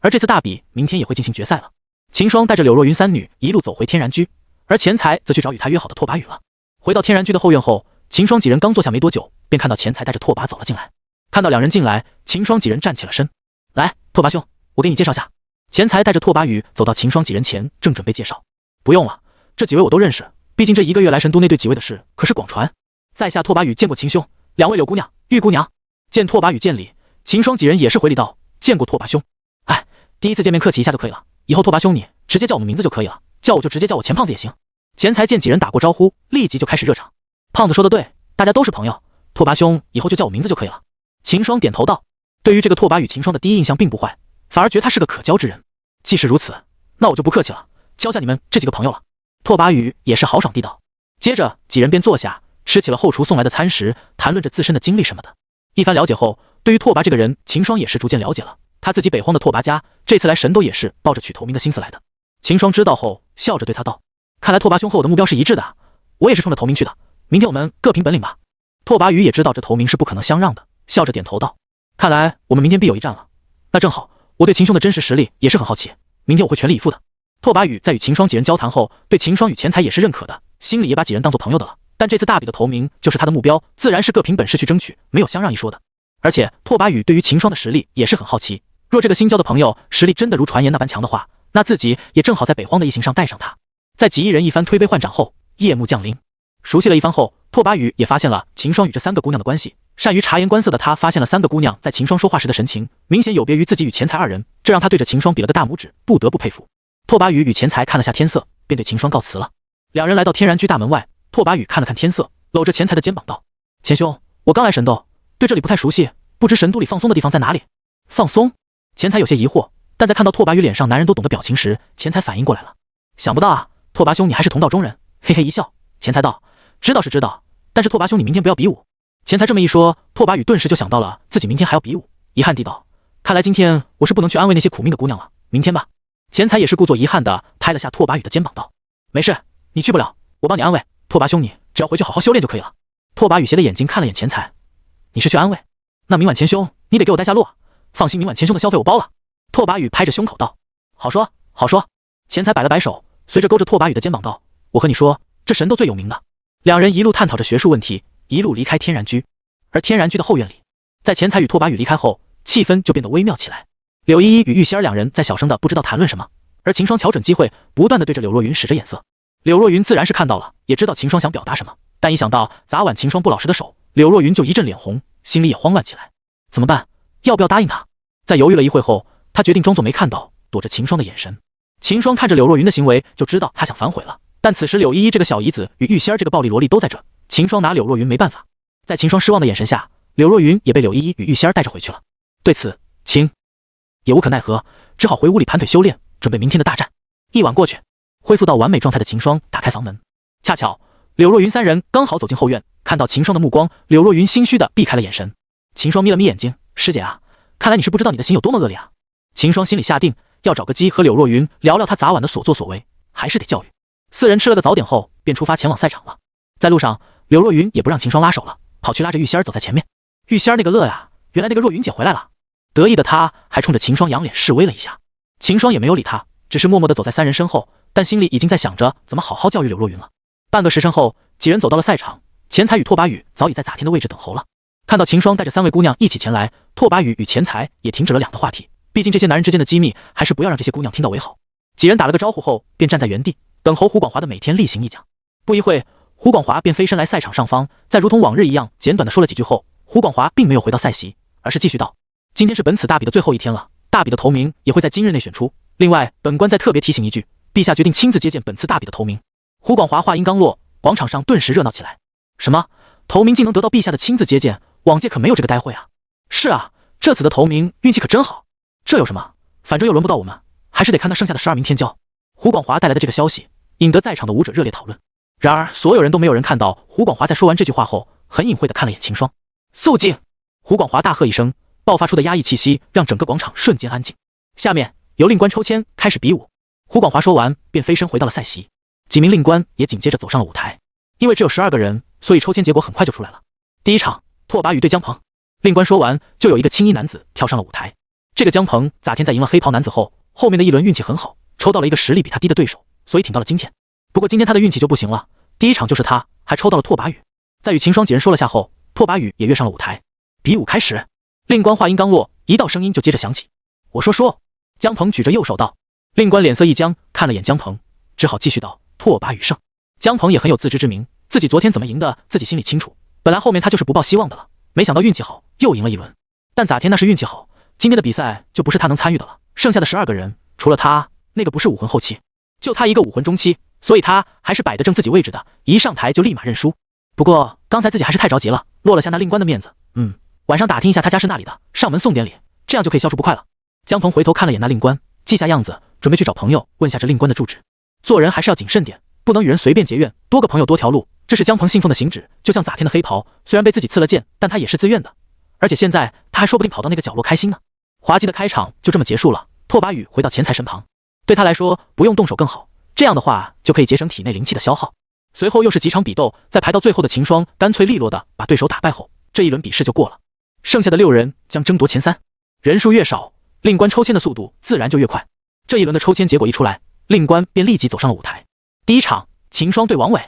A: 而这次大比明天也会进行决赛了。秦霜带着柳若云三女一路走回天然居，而钱财则去找与他约好的拓跋宇了。回到天然居的后院后，秦霜几人刚坐下没多久，便看到钱财带着拓跋走了进来。看到两人进来，秦霜几人站起了身。来，拓跋兄，我给你介绍下。钱财带着拓跋宇走到秦霜几人前，正准备介绍。不用了，这几位我都认识，毕竟这1个月来神都那对几位的事可是广传。在下拓跋宇见过秦兄，2位柳姑娘、玉姑娘。见拓跋宇见礼，秦霜几人也是回礼道：“见过拓跋兄。”哎，第一次见面客气一下就可以了，以后拓跋兄你直接叫我们名字就可以了，叫我就直接叫我钱胖子也行。钱财见几人打过招呼，立即就开始热场。胖子说的对，大家都是朋友，拓跋兄以后就叫我名字就可以了。秦霜点头道。对于这个拓跋宇，秦霜的第一印象并不坏，反而觉得他是个可交之人。既是如此，那我就不客气了，交下你们这几个朋友了。拓跋宇也是豪爽地道。接着几人便坐下，吃起了后厨送来的餐食，谈论着自身的经历什么的。一番了解后，对于拓跋这个人，秦霜也是逐渐了解了。他自己北荒的拓跋家，这次来神都也是抱着取头名的心思来的。秦霜知道后，笑着对他道：“看来拓跋兄和我的目标是一致的，我也是冲着头名去的。明天我们各凭本领吧。”拓跋宇也知道这头名是不可能相让的，笑着点头道：“看来我们明天必有一战了。那正好，我对秦兄的真实实力也是很好奇，明天我会全力以赴的。”拓跋宇在与秦霜几人交谈后，对秦霜与钱财也是认可的，心里也把几人当做朋友的了。但这次大比的头名就是他的目标，自然是各凭本事去争取，没有相让一说的。而且拓跋宇对于秦霜的实力也是很好奇，若这个新交的朋友实力真的如传言那般强的话，那自己也正好在北荒的异形上带上他。在几亿人一番推杯换盏后，夜幕降临。熟悉了一番后，拓跋宇也发现了秦霜与这3个姑娘的关系。善于察言观色的他发现了3个姑娘在秦霜说话时的神情，明显有别于自己与钱财2人，这让他对着秦霜比了个大拇指，不得不佩服。拓跋宇与钱财看了下天色，便对秦霜告辞了。两人来到天然居大门外，拓跋宇看了看天色，搂着钱财的肩膀道：“钱兄，我刚来神都，对这里不太熟悉，不知神都里放松的地方在哪里？”放松？钱财有些疑惑，但在看到拓跋宇脸上男人都懂的表情时，钱财反应过来了。想不到啊，拓跋兄你还是同道中人，嘿嘿一笑。钱财道：“知道是知道，但是拓跋兄你明天不要比武。”钱财这么一说，拓跋宇顿时就想到了自己明天还要比武，遗憾地道：“看来今天我是不能去安慰那些苦命的姑娘了，明天吧。”钱财也是故作遗憾地拍了下拓跋宇的肩膀道：“没事，你去不了，我帮你安慰。拓跋兄你只要回去好好修炼就可以了。”拓跋宇斜着眼睛看了眼钱财：“你是去安慰？那明晚钱兄你得给我带下路，放心，明晚钱兄的消费我包了。”拓跋宇拍着胸口道：“好说好说。”钱财摆了摆手，随着勾着拓跋宇的肩膀道：“我和你说，这神都最有名的。”两人一路探讨着学术问题，一路离开天然居。而天然居的后院里，在钱财与拓跋宇离开后，气氛就变得微妙起来。柳依依与玉仙儿两人在小声的不知道谈论什么，而秦霜瞧准机会，不断的对着柳若云使着眼色。柳若云自然是看到了，也知道秦霜想表达什么，但一想到砸碗秦霜不老实的手，柳若云就一阵脸红，心里也慌乱起来。怎么办？要不要答应他？在犹豫了一会后，他决定装作没看到，躲着秦霜的眼神。秦霜看着柳若云的行为，就知道他想反悔了。但此时柳依依这个小姨子与玉仙儿这个暴力萝莉都在这，秦霜拿柳若云没办法。在秦霜失望的眼神下，柳若云也被柳依依与玉仙儿带着回去了。对此，秦也无可奈何，只好回屋里盘腿修炼，准备明天的大战。一晚过去，恢复到完美状态的秦霜打开房门，恰巧柳若云三人刚好走进后院，看到秦霜的目光，柳若云心虚的避开了眼神。秦霜眯了眯眼睛，师姐啊，看来你是不知道你的心有多么恶劣啊。秦霜心里下定，要找个机和柳若云聊聊他砸碗的所作所为，还是得教育。四人吃了个早点后，便出发前往赛场了。在路上，柳若云也不让秦霜拉手了，跑去拉着玉仙儿走在前面。玉仙儿那个乐呀，原来那个若云姐回来了。得意的他还冲着秦霜仰脸示威了一下。秦霜也没有理他，只是默默地走在三人身后，但心里已经在想着怎么好好教育柳若云了。半个时辰后，几人走到了赛场，钱财与拓跋宇早已在咋天的位置等候了。看到秦霜带着三位姑娘一起前来，拓跋宇与钱财也停止了俩的话题，毕竟这些男人之间的机密还是不要让这些姑娘听到为好。几人打了个招呼后，便站在原地等候胡广华的每天例行一讲。不一会，胡广华便飞身来赛场上方，在如同往日一样简短的说了几句后，胡广华并没有回到赛席，而是继续道：今天是本次大比的最后一天了，大比的头名也会在今日内选出。另外，本官再特别提醒一句，陛下决定亲自接见本次大比的头名。胡广华话音刚落，广场上顿时热闹起来。什么？头名竟能得到陛下的亲自接见？往届可没有这个待会啊！是啊，这次的头名运气可真好。这有什么？反正又轮不到我们，还是得看那剩下的12名天骄。胡广华带来的这个消息，引得在场的武者热烈讨论。然而，所有人都没有人看到胡广华在说完这句话后，很隐晦地看了眼秦霜。肃静！胡广华大喝一声，爆发出的压抑气息让整个广场瞬间安静。下面由令官抽签开始比武。胡广华说完，便飞身回到了赛席。几名令官也紧接着走上了舞台。因为只有12个人，所以抽签结果很快就出来了。第一场，拓跋宇对江鹏。令官说完，就有一个青衣男子跳上了舞台。这个江鹏咋天在赢了黑袍男子后，后面的一轮运气很好，抽到了一个实力比他低的对手，所以挺到了今天。不过今天他的运气就不行了，第一场就是他，还抽到了拓跋宇。在与秦霜几人说了下后，拓跋宇也跃上了舞台。比武开始。令官话音刚落，一道声音就接着响起：我说。江鹏举着右手道。令官脸色一僵，看了眼江鹏，只好继续道：拓跋宇胜。江鹏也很有自知之明，自己昨天怎么赢的自己心里清楚，本来后面他就是不抱希望的了，没想到运气好又赢了一轮。但咋天那是运气好，今天的比赛就不是他能参与的了。剩下的12个人，除了他，那个不是武魂后期，就他一个武魂中期，所以他还是摆得正自己位置的，一上台就立马认输。不过刚才自己还是太着急了，落了下那令官的面子。晚上打听一下他家是哪里的，上门送点礼，这样就可以消除不快了。江鹏回头看了眼那令官，记下样子，准备去找朋友问下这令官的住址。做人还是要谨慎点，不能与人随便结怨，多个朋友多条路，这是江鹏信奉的行止。就像咋天的黑袍，虽然被自己刺了剑，但他也是自愿的，而且现在他还说不定跑到那个角落开心呢。滑稽的开场就这么结束了。拓跋宇回到钱财身旁，对他来说不用动手更好，这样的话就可以节省体内灵气的消耗。随后又是几场比斗，在排到最后的秦霜干脆利落的把对手打败后，这一轮比试就过了。剩下的6人将争夺前3，人数越少，令官抽签的速度自然就越快。这一轮的抽签结果一出来，令官便立即走上了舞台。第一场，秦霜对王伟。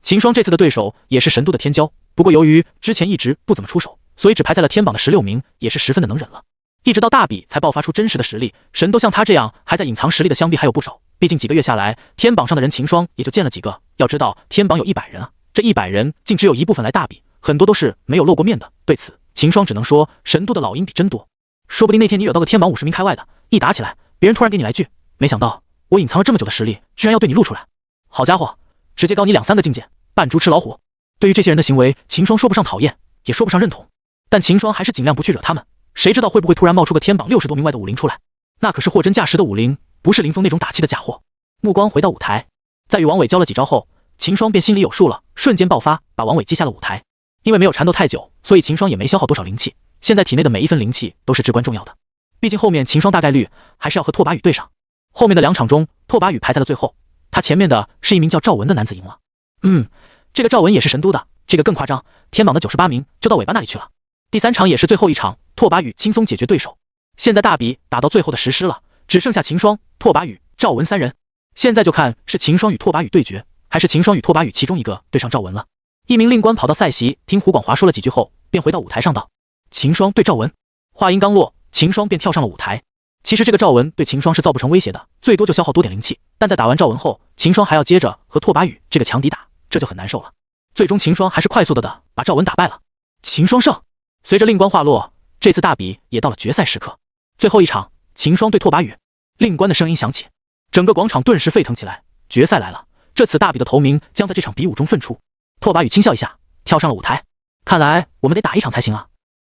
A: 秦霜这次的对手也是神都的天骄，不过由于之前一直不怎么出手，所以只排在了天榜的16名，也是十分的能忍了。一直到大比才爆发出真实的实力，神都像他这样还在隐藏实力的相比还有不少。毕竟几个月下来，天榜上的人秦霜也就见了几个。要知道天榜有100人啊，这100人竟只有一部分来大比，很多都是没有露过面的。对此，秦霜只能说神都的老鹰比真多，说不定那天你惹到个天榜50名开外的，一打起来，别人突然给你来句没想到我隐藏了这么久的实力，居然要对你露出来，好家伙，直接高你2-3个境界，扮猪吃老虎。对于这些人的行为，秦霜说不上讨厌，也说不上认同，但秦霜还是尽量不去惹他们。谁知道会不会突然冒出个天榜60多名外的武灵出来？那可是货真价实的武灵，不是林峰那种打气的假货。目光回到舞台，在与王伟交了几招后，秦霜便心里有数了，瞬间爆发，把王伟击下了舞台。因为没有缠斗太久，所以秦霜也没消耗多少灵气，现在体内的每一分灵气都是至关重要的。毕竟后面秦霜大概率还是要和拓跋宇对上。后面的2场中，拓跋宇排在了最后，他前面的是一名叫赵文的男子赢了。这个赵文也是神都的，这个更夸张，天榜的98名就到尾巴那里去了。第3场也是最后一场，拓跋宇轻松解决对手。现在大比打到最后的实施了，只剩下秦霜、拓跋宇、赵文3人。现在就看是秦霜与拓跋宇对决，还是秦霜与拓跋宇其中一个对上赵文了。一名令官跑到赛席，听胡广华说了几句后，便回到舞台上道：秦霜对赵文。话音刚落，秦霜便跳上了舞台。其实这个赵文对秦霜是造不成威胁的，最多就消耗多点灵气，但在打完赵文后，秦霜还要接着和拓跋宇这个强敌打，这就很难受了。最终秦霜还是快速的把赵文打败了，秦霜胜。随着令官话落，这次大比也到了决赛时刻，最后一场，秦霜对拓跋宇。令官的声音响起，整个广场顿时沸腾起来。决赛来了，这次大比的头名将在这场比武中分出。拓跋宇轻笑一下，跳上了舞台。看来我们得打一场才行啊！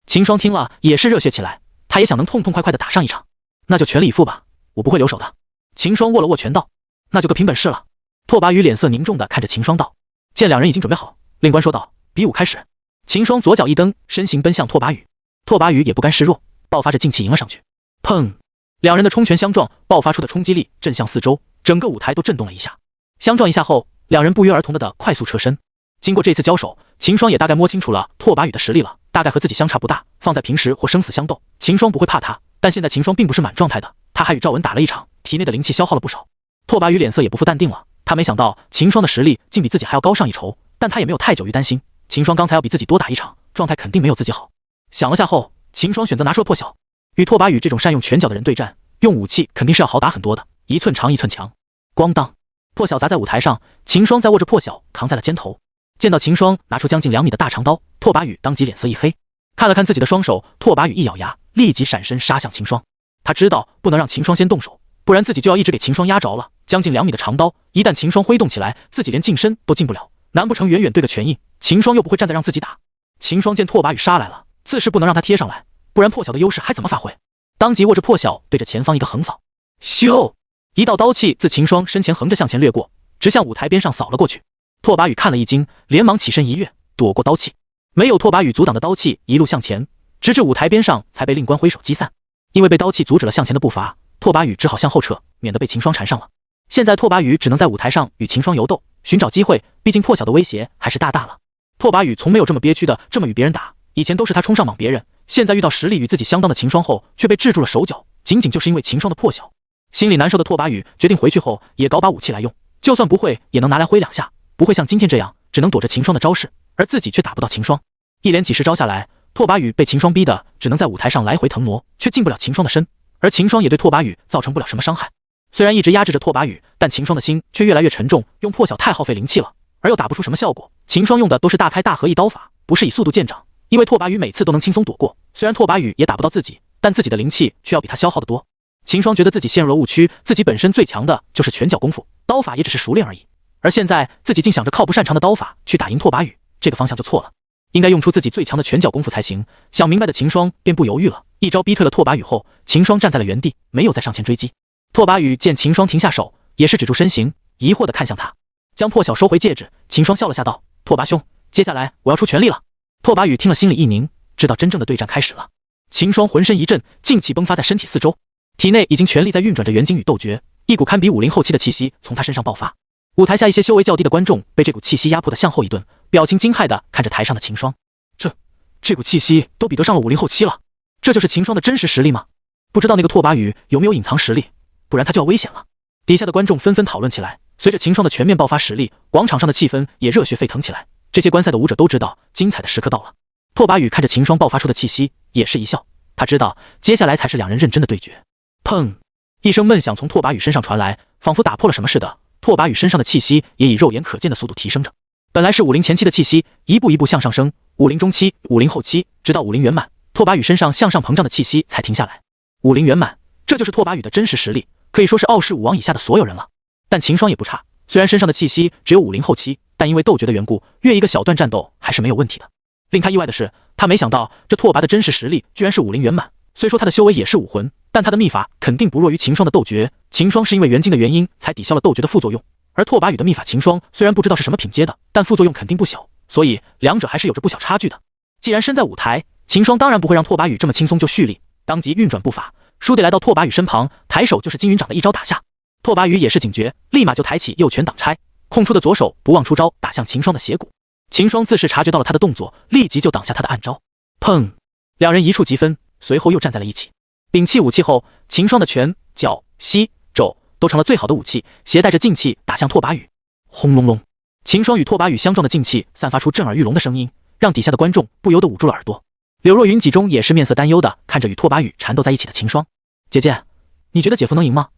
A: 秦霜听了也是热血起来，他也想能痛痛快快的打上一场。那就全力以赴吧，我不会留手的。秦霜握了握拳道：“那就各凭本事了。”拓跋宇脸色凝重的看着秦霜道。见两人已经准备好，令官说道：“比武开始。”秦霜左脚一蹬，身形奔向拓跋宇。拓跋宇也不甘示弱，爆发着劲气迎了上去。砰！两人的冲拳相撞，爆发出的冲击力震向四周，整个舞台都震动了一下。相撞一下后，两人不约而同的快速撤身。经过这次交手，秦霜也大概摸清楚了拓跋宇的实力了，大概和自己相差不大。放在平时或生死相斗，秦霜不会怕他，但现在秦霜并不是满状态的，他还与赵文打了一场，体内的灵气消耗了不少。拓跋宇脸色也不复淡定了，他没想到秦霜的实力竟比自己还要高上一筹，但他也没有太久于担心，秦霜刚才要比自己多打一场，状态肯定没有自己好。想了下后，秦霜选择拿出了破晓。与拓跋宇这种善用拳脚的人对战，用武器肯定是要好打很多的，一寸长一寸强。咣当，破晓砸在舞台上，秦霜在握着破晓扛在了肩头。见到秦霜拿出将近2米的大长刀，拓跋宇当即脸色一黑，看了看自己的双手，拓跋宇一咬牙，立即闪身杀向秦霜。他知道不能让秦霜先动手，不然自己就要一直给秦霜压着了。将近2米的长刀，一旦秦霜挥动起来，自己连近身都进不了，难不成远远对个拳印？秦霜又不会站在让自己打。秦霜见拓跋宇杀来了，自是不能让他贴上来，不然破晓的优势还怎么发挥？当即握着破晓，对着前方一个横扫，咻！一道刀气自秦霜身前横着向前掠过，直向舞台边上扫了过去。拓跋宇看了一惊，连忙起身一跃，躲过刀气。没有拓跋宇阻挡的刀气一路向前，直至舞台边上才被令官挥手击散。因为被刀气阻止了向前的步伐，拓跋宇只好向后撤，免得被秦霜缠上了。现在拓跋宇只能在舞台上与秦霜游斗，寻找机会，毕竟破晓的威胁还是大了。拓跋宇从没有这么憋屈的这么与别人打，以前都是他冲上莽别人，现在遇到实力与自己相当的秦霜后，却被制住了手脚，仅仅就是因为秦霜的破晓。心里难受的拓跋宇决定回去后也搞把武器来用，就算不会也能拿来挥2下，不会像今天这样只能躲着秦霜的招式，而自己却打不到秦霜。一连几十招下来，拓跋宇被秦霜逼得只能在舞台上来回腾挪，却进不了秦霜的身，而秦霜也对拓跋宇造成不了什么伤害。虽然一直压制着拓跋宇，但秦霜的心却越来越沉重，用破晓太耗费灵气了，而又打不出什么效果。秦霜用的都是大开大合一刀法，不是以速度见长，因为拓跋宇每次都能轻松躲过，虽然拓跋宇也打不到自己，但自己的灵气却要比他消耗得多。秦霜觉得自己陷入了误区，自己本身最强的就是拳脚功夫，刀法也只是熟练而已，而现在自己竟想着靠不擅长的刀法去打赢拓跋宇，这个方向就错了，应该用出自己最强的拳脚功夫才行。想明白的秦霜便不犹豫了，一招逼退了拓跋宇后，秦霜站在了原地，没有再上前追击。拓跋宇见秦霜停下手，也是止住身形，疑惑地看向他，将破晓收回戒指。秦霜笑了下道：“拓跋兄，接下来我要出全力了。”拓跋宇听了心里一凝，知道真正的对战开始了。秦霜浑身一震，劲气迸发在身体四周，体内已经全力在运转着元精与斗诀，一股堪比50后期的气息从他身上爆发。舞台下一些修为较低的观众被这股气息压迫的向后一顿，表情惊骇地看着台上的秦霜。这股气息都比得上了50后期了，这就是秦霜的真实实力吗？不知道那个拓跋宇有没有隐藏实力，不然他就要危险了。底下的观众纷纷讨论起来，随着秦霜的全面爆发实力，广场上的气氛也热血沸腾起来。这些观赛的舞者都知道，精彩的时刻到了。拓跋宇看着秦霜爆发出的气息，也是一笑，他知道接下来才是两人认真的对决。砰！一声闷响从拓跋宇身上传来，仿佛打破了什么似的，拓跋宇身上的气息也以肉眼可见的速度提升着。本来是50前期的气息，一步一步向上升，50中期、50后期，直到50圆满，拓跋宇身上向上膨胀的气息才停下来。50圆满，这就是拓跋宇的真实实力，可以说是傲视武王以下的所有人了。但秦霜也不差，虽然身上的气息只有50后期，但因为斗诀的缘故，越一个小段战斗还是没有问题的。令他意外的是，他没想到这拓跋的真实实力居然是50圆满。虽说他的修为也是武魂，但他的秘法肯定不弱于秦霜的斗诀。秦霜是因为元精的原因才抵消了斗诀的副作用，而拓跋宇的秘法秦霜虽然不知道是什么品阶的，但副作用肯定不小，所以两者还是有着不小差距的。既然身在舞台，秦霜当然不会让拓跋宇这么轻松就蓄力，当即运转步伐，倏地来到拓跋宇身旁，抬手就是金云掌的一招打下。拓跋宇也是警觉，立马就抬起右拳挡拆，空出的左手不忘出招打向秦霜的斜骨。秦霜自是察觉到了他的动作，立即就挡下他的暗招。砰！两人一触即分，随后又站在了一起。摒弃武器后，秦霜的拳、脚、膝、肘都成了最好的武器，携带着劲气打向拓跋宇。轰隆隆！秦霜与拓跋宇相撞的劲气散发出震耳欲聋的声音，让底下的观众不由得捂住了耳朵。柳若云几中也是面色担忧的看着与拓跋宇缠斗在一起的秦霜。姐姐，你觉得姐夫能赢吗？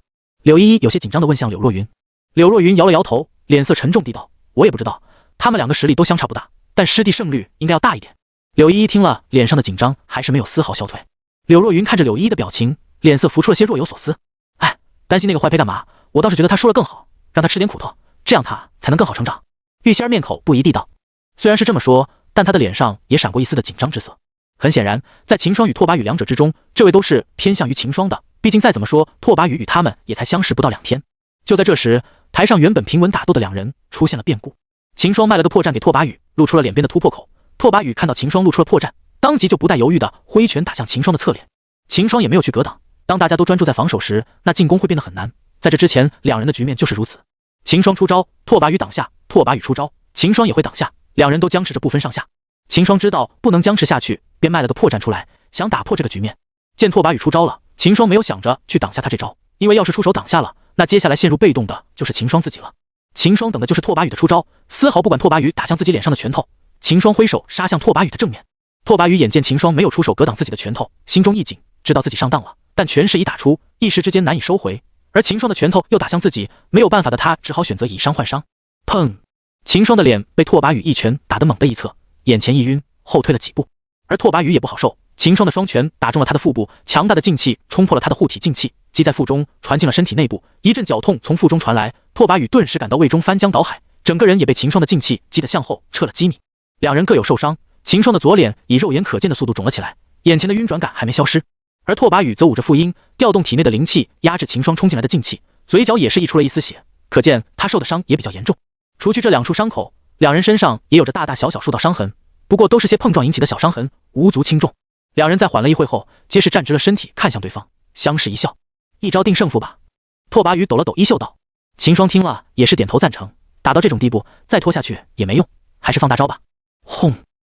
A: 柳依依有些紧张的问向柳若云。柳若云摇了摇头，脸色沉重地道：“我也不知道，他们两个实力都相差不大，但师弟胜率应该要大一点。”柳依依听了，脸上的紧张还是没有丝毫消退。柳若云看着柳依依的表情，脸色浮出了些若有所思。哎，担心那个坏胚干嘛？我倒是觉得他输了更好，让他吃点苦头，这样他才能更好成长。玉仙儿面口不一地道。虽然是这么说，但他的脸上也闪过一丝的紧张之色。很显然，在秦霜与拓跋羽两者之中，这位都是偏向于秦霜的。毕竟再怎么说，拓跋羽与他们也才相识不到2天。就在这时，台上原本平稳打斗的两人出现了变故。秦霜卖了个破绽给拓跋羽，露出了脸边的突破口。拓跋羽看到秦霜露出了破绽，当即就不带犹豫的挥拳打向秦霜的侧脸。秦霜也没有去格挡。当大家都专注在防守时，那进攻会变得很难。在这之前，两人的局面就是如此。秦霜出招，拓跋羽挡下；拓跋羽出招，秦霜也会挡下，两人都僵持着不分上下。秦霜知道不能僵持下去，便卖了个破绽出来，想打破这个局面。见拓跋羽出招了，秦霜没有想着去挡下他这招，因为要是出手挡下了，那接下来陷入被动的就是秦霜自己了。秦霜等的就是拓跋羽的出招，丝毫不管拓跋羽打向自己脸上的拳头。秦霜挥手杀向拓跋羽的正面。拓跋羽眼见秦霜没有出手格挡自己的拳头，心中一紧，知道自己上当了，但拳势已打出，一时之间难以收回。而秦霜的拳头又打向自己，没有办法的他只好选择以伤换伤。砰！秦霜的脸被拓跋羽一拳打得猛地一侧，眼前一晕，后退了几步。而拓跋羽也不好受，秦霜的双拳打中了他的腹部，强大的劲气冲破了他的护体劲气，击在腹中，传进了身体内部。一阵绞痛从腹中传来，拓跋羽顿时感到胃中翻江倒海，整个人也被秦霜的劲气击得向后撤了几米。两人各有受伤，秦霜的左脸以肉眼可见的速度肿了起来，眼前的晕转感还没消失。而拓跋羽则捂着腹阴，调动体内的灵气压制秦霜冲进来的劲气，嘴角也是溢出了一丝血，可见他受的伤也比较严重。除去这2处伤口，两人身上也有着大大小小数道伤痕，不过都是些碰撞引起的小伤痕，无足轻重。两人在缓了一会后，皆是站直了身体，看向对方，相视一笑：“一招定胜负吧。”拓跋羽抖了抖衣袖道。秦霜听了也是点头赞成，打到这种地步，再拖下去也没用，还是放大招吧。轰！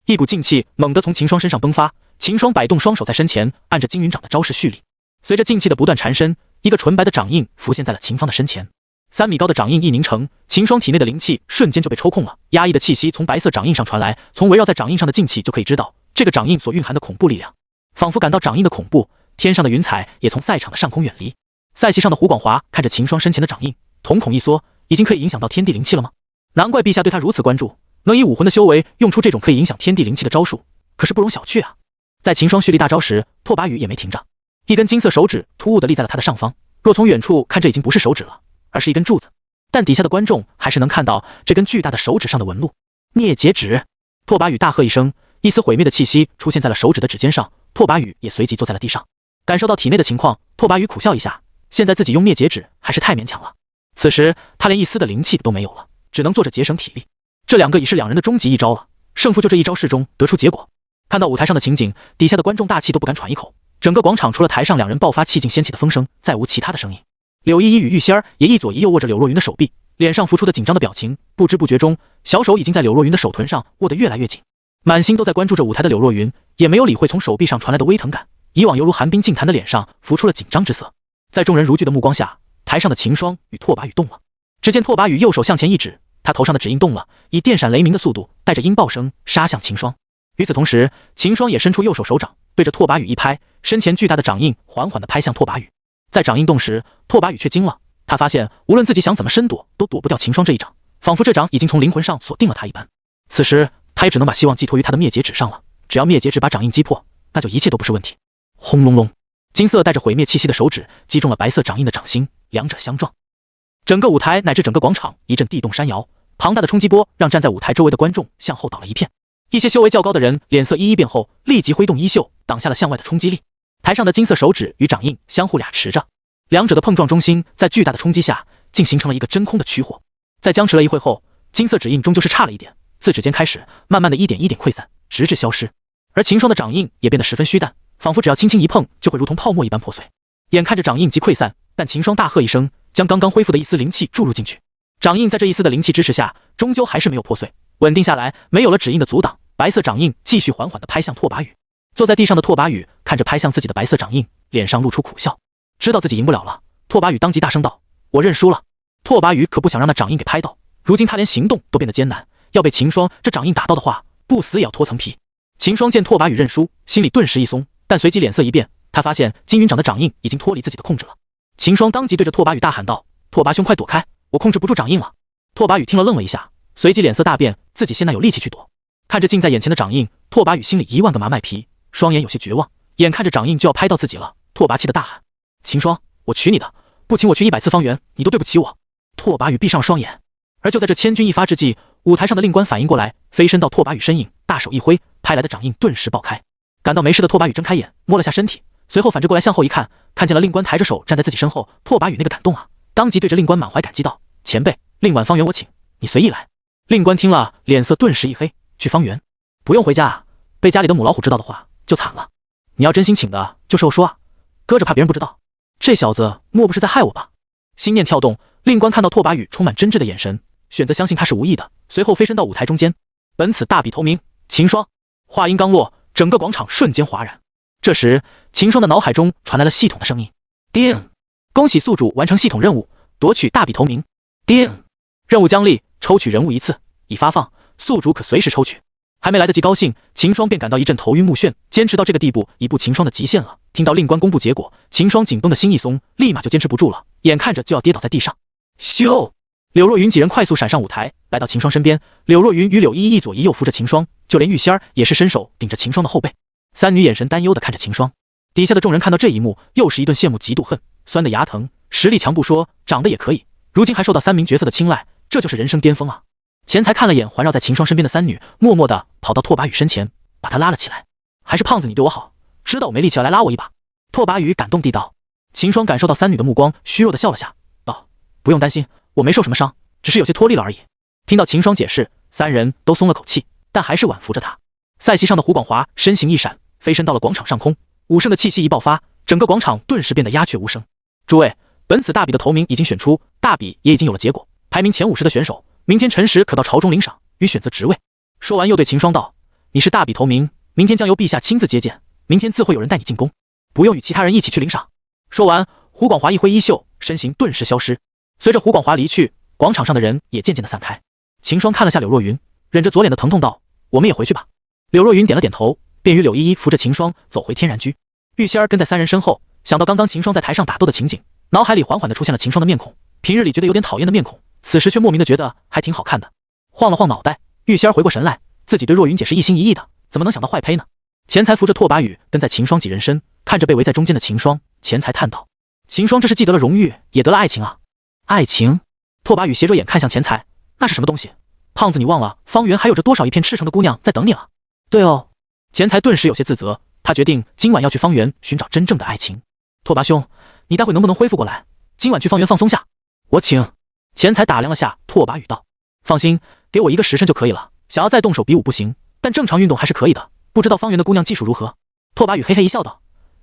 A: 一股劲气猛地从秦霜身上迸发，秦霜摆动双手在身前，按着金云掌的招式蓄力。随着劲气的不断缠身，一个纯白的掌印浮现在了秦芳的身前。3米高的掌印一凝成，秦霜体内的灵气瞬间就被抽空了，压抑的气息从白色掌印上传来，从围绕在掌印上的劲气就可以知道，这个掌印所蕴含的恐怖力量。仿佛感到掌印的恐怖，天上的云彩也从赛场的上空远离。赛席上的胡广华看着秦霜身前的掌印，瞳孔一缩，已经可以影响到天地灵气了吗？难怪陛下对他如此关注，能以武魂的修为用出这种可以影响天地灵气的招数，可是不容小觑啊。在秦霜蓄力大招时，拓跋羽也没停着，一根金色手指突兀地立在了他的上方。若从远处看，这已经不是手指了，而是一根柱子，但底下的观众还是能看到这根巨大的手指上的纹路。灭劫指！拓跋羽大喝一声，一丝毁灭的气息出现在了手指的指尖上，拓跋羽也随即坐在了地上。感受到体内的情况，拓跋羽苦笑一下，现在自己用灭劫指还是太勉强了。此时他连一丝的灵气都没有了，只能坐着节省体力。这2个已是两人的终极一招了，胜负就这一招式中得出结果。看到舞台上的情景，底下的观众大气都不敢喘一口。整个广场除了台上两人爆发气劲掀起的风声，再无其他的声音。柳依依与玉仙儿也一左一右握着柳若云的手臂，脸上浮出的紧张的表情，不知不觉中，小手已经在柳若云的手臀上握得越来越紧。满心都在关注着舞台的柳若云，也没有理会从手臂上传来的微疼感，以往犹如寒冰静潭的脸上浮出了紧张之色。在众人如炬的目光下，台上的秦霜与拓跋羽动了。只见拓跋羽右手向前一指，他头上的指印动了，以电闪雷鸣的速度，带着音爆声杀向秦霜。与此同时，秦霜也伸出右手手掌，对着拓跋羽一拍，身前巨大的掌印缓缓地拍向拓跋羽。在掌印动时，拓跋羽却惊了，他发现无论自己想怎么伸躲，都躲不掉秦霜这一掌，仿佛这掌已经从灵魂上锁定了他一般。此时他也只能把希望寄托于他的灭劫指上了，只要灭劫指把掌印击破，那就一切都不是问题。轰隆隆，金色带着毁灭气息的手指击中了白色掌印的掌心，两者相撞，整个舞台乃至整个广场一阵地动山摇，庞大的冲击波让站在舞台周围的观众向后倒了一片。一些修为较高的人脸色一一变后，立即挥动衣袖挡下了向外的冲击力。台上的金色手指与掌印相互俩持着，两者的碰撞中心在巨大的冲击下竟形成了一个真空的区火。在僵持了一会后，金色指印终究是差了一点，自指尖开始慢慢的一点一点溃散，直至消失。而秦霜的掌印也变得十分虚淡，仿佛只要轻轻一碰就会如同泡沫一般破碎。眼看着掌印即溃散，但秦霜大喝一声，将刚刚恢复的一丝灵气注入进去。掌印在这一丝的灵气支持下，终究还是没有破碎，稳定下来，没有了指印的阻挡，白色掌印继续缓缓地拍向拓跋羽。坐在地上的拓跋羽看着拍向自己的白色掌印，脸上露出苦笑，知道自己赢不了了。拓跋羽当即大声道：“我认输了。”拓跋羽可不想让那掌印给拍到，如今他连行动都变得艰难，要被秦霜这掌印打到的话，不死也要脱层皮。秦霜见拓跋羽认输，心里顿时一松，但随即脸色一变，他发现金云掌的掌印已经脱离自己的控制了。秦霜当即对着拓跋羽大喊道：“拓跋兄，快躲开！我控制不住掌印了。拓跋宇听了愣了一下，随即脸色大变，自己现在有力气去躲。看着近在眼前的掌印，拓跋宇心里1万个麻麦皮，双眼有些绝望，眼看着掌印就要拍到自己了，拓跋气得大喊：秦霜，我娶你的，不请我去100次方圆，你都对不起我。拓跋宇闭上了双眼。而就在这千钧一发之际，舞台上的令官反应过来，飞身到拓跋宇身影，大手一挥，拍来的掌印顿时爆开。感到没事的拓跋宇睁开眼，摸了下身体，随后反着过来向后一看，看见了令官抬着手站在自己身后。拓跋宇那个感动啊，当即对着令官满怀感激道：前辈，令晚方圆我请，你随意来。令官听了，脸色顿时一黑：去方圆？不用回家啊，被家里的母老虎知道的话就惨了。你要真心请的就事后说啊，搁着怕别人不知道。这小子莫不是在害我吧？心念跳动，令官看到拓跋宇充满真挚的眼神，选择相信他是无意的，随后飞身到舞台中间。本此大比头名秦霜。话音刚落，整个广场瞬间哗然。这时秦霜的脑海中传来了系统的声音：叮，恭喜宿主完成系统任务，夺取大比头名。叮，任务奖励，抽取人物1次，已发放，宿主可随时抽取。还没来得及高兴，秦霜便感到一阵头晕目眩，坚持到这个地步已步秦霜的极限了。听到令官公布结果，秦霜紧绷的心一松，立马就坚持不住了，眼看着就要跌倒在地上。咻！柳若云几人快速闪上舞台，来到秦霜身边。柳若云与柳依依一左一右扶着秦霜，就连玉仙儿也是伸手顶着秦霜的后背。三女眼神担忧地看着秦霜，底下的众人看到这一幕，又是一顿羡慕嫉妒恨，酸得牙疼。实力强不说，长得也可以，如今还受到3名角色的青睐，这就是人生巅峰啊！钱财看了眼环绕在秦霜身边的三女，默默地跑到拓跋宇身前，把他拉了起来。还是胖子你对我好，知道我没力气要来拉我一把。拓跋宇感动地道。秦霜感受到三女的目光，虚弱地笑了下，道：不用担心，我没受什么伤，只是有些脱力了而已。听到秦霜解释，三人都松了口气，但还是挽扶着他。赛席上的胡广华身形一闪，飞身到了广场上空，武圣的气息一爆发，整个广场顿时变得鸦雀无声。诸位，本次大比的头名已经选出，大比也已经有了结果，排名前50的选手，明天辰时可到朝中领赏与选择职位。说完又对秦霜道：你是大比头名，明天将由陛下亲自接见，明天自会有人带你进宫，不用与其他人一起去领赏。说完，胡广华一挥衣袖，身形顿时消失。随着胡广华离去，广场上的人也渐渐地散开。秦霜看了下柳若云，忍着左脸的疼痛道：我们也回去吧。柳若云点了点头，便与柳依依扶着秦霜走回天然居。玉仙儿跟在三人身后，想到刚刚秦霜在台上打斗的情景，脑海里缓缓地出现了秦霜的面孔，平日里觉得有点讨厌的面孔，此时却莫名地觉得还挺好看的。晃了晃脑袋，玉仙儿回过神来，自己对若云姐是一心一意的，怎么能想到坏胚呢？钱财扶着拓跋宇跟在秦霜几人身，看着被围在中间的秦霜，钱财叹道：秦霜这是既得了荣誉，也得了爱情啊！爱情？拓跋宇斜着眼看向钱财，那是什么东西？胖子，你忘了方圆还有着多少一片赤诚的姑娘在等你了？对哦。钱财顿时有些自责，他决定今晚要去方圆寻找真正的爱情。拓跋兄，你待会能不能恢复过来？今晚去方圆放松下。我请。钱财打量了下拓跋宇道：放心，给我1个时辰就可以了，想要再动手比武不行，但正常运动还是可以的。不知道方圆的姑娘技术如何？拓跋宇嘿嘿一笑道：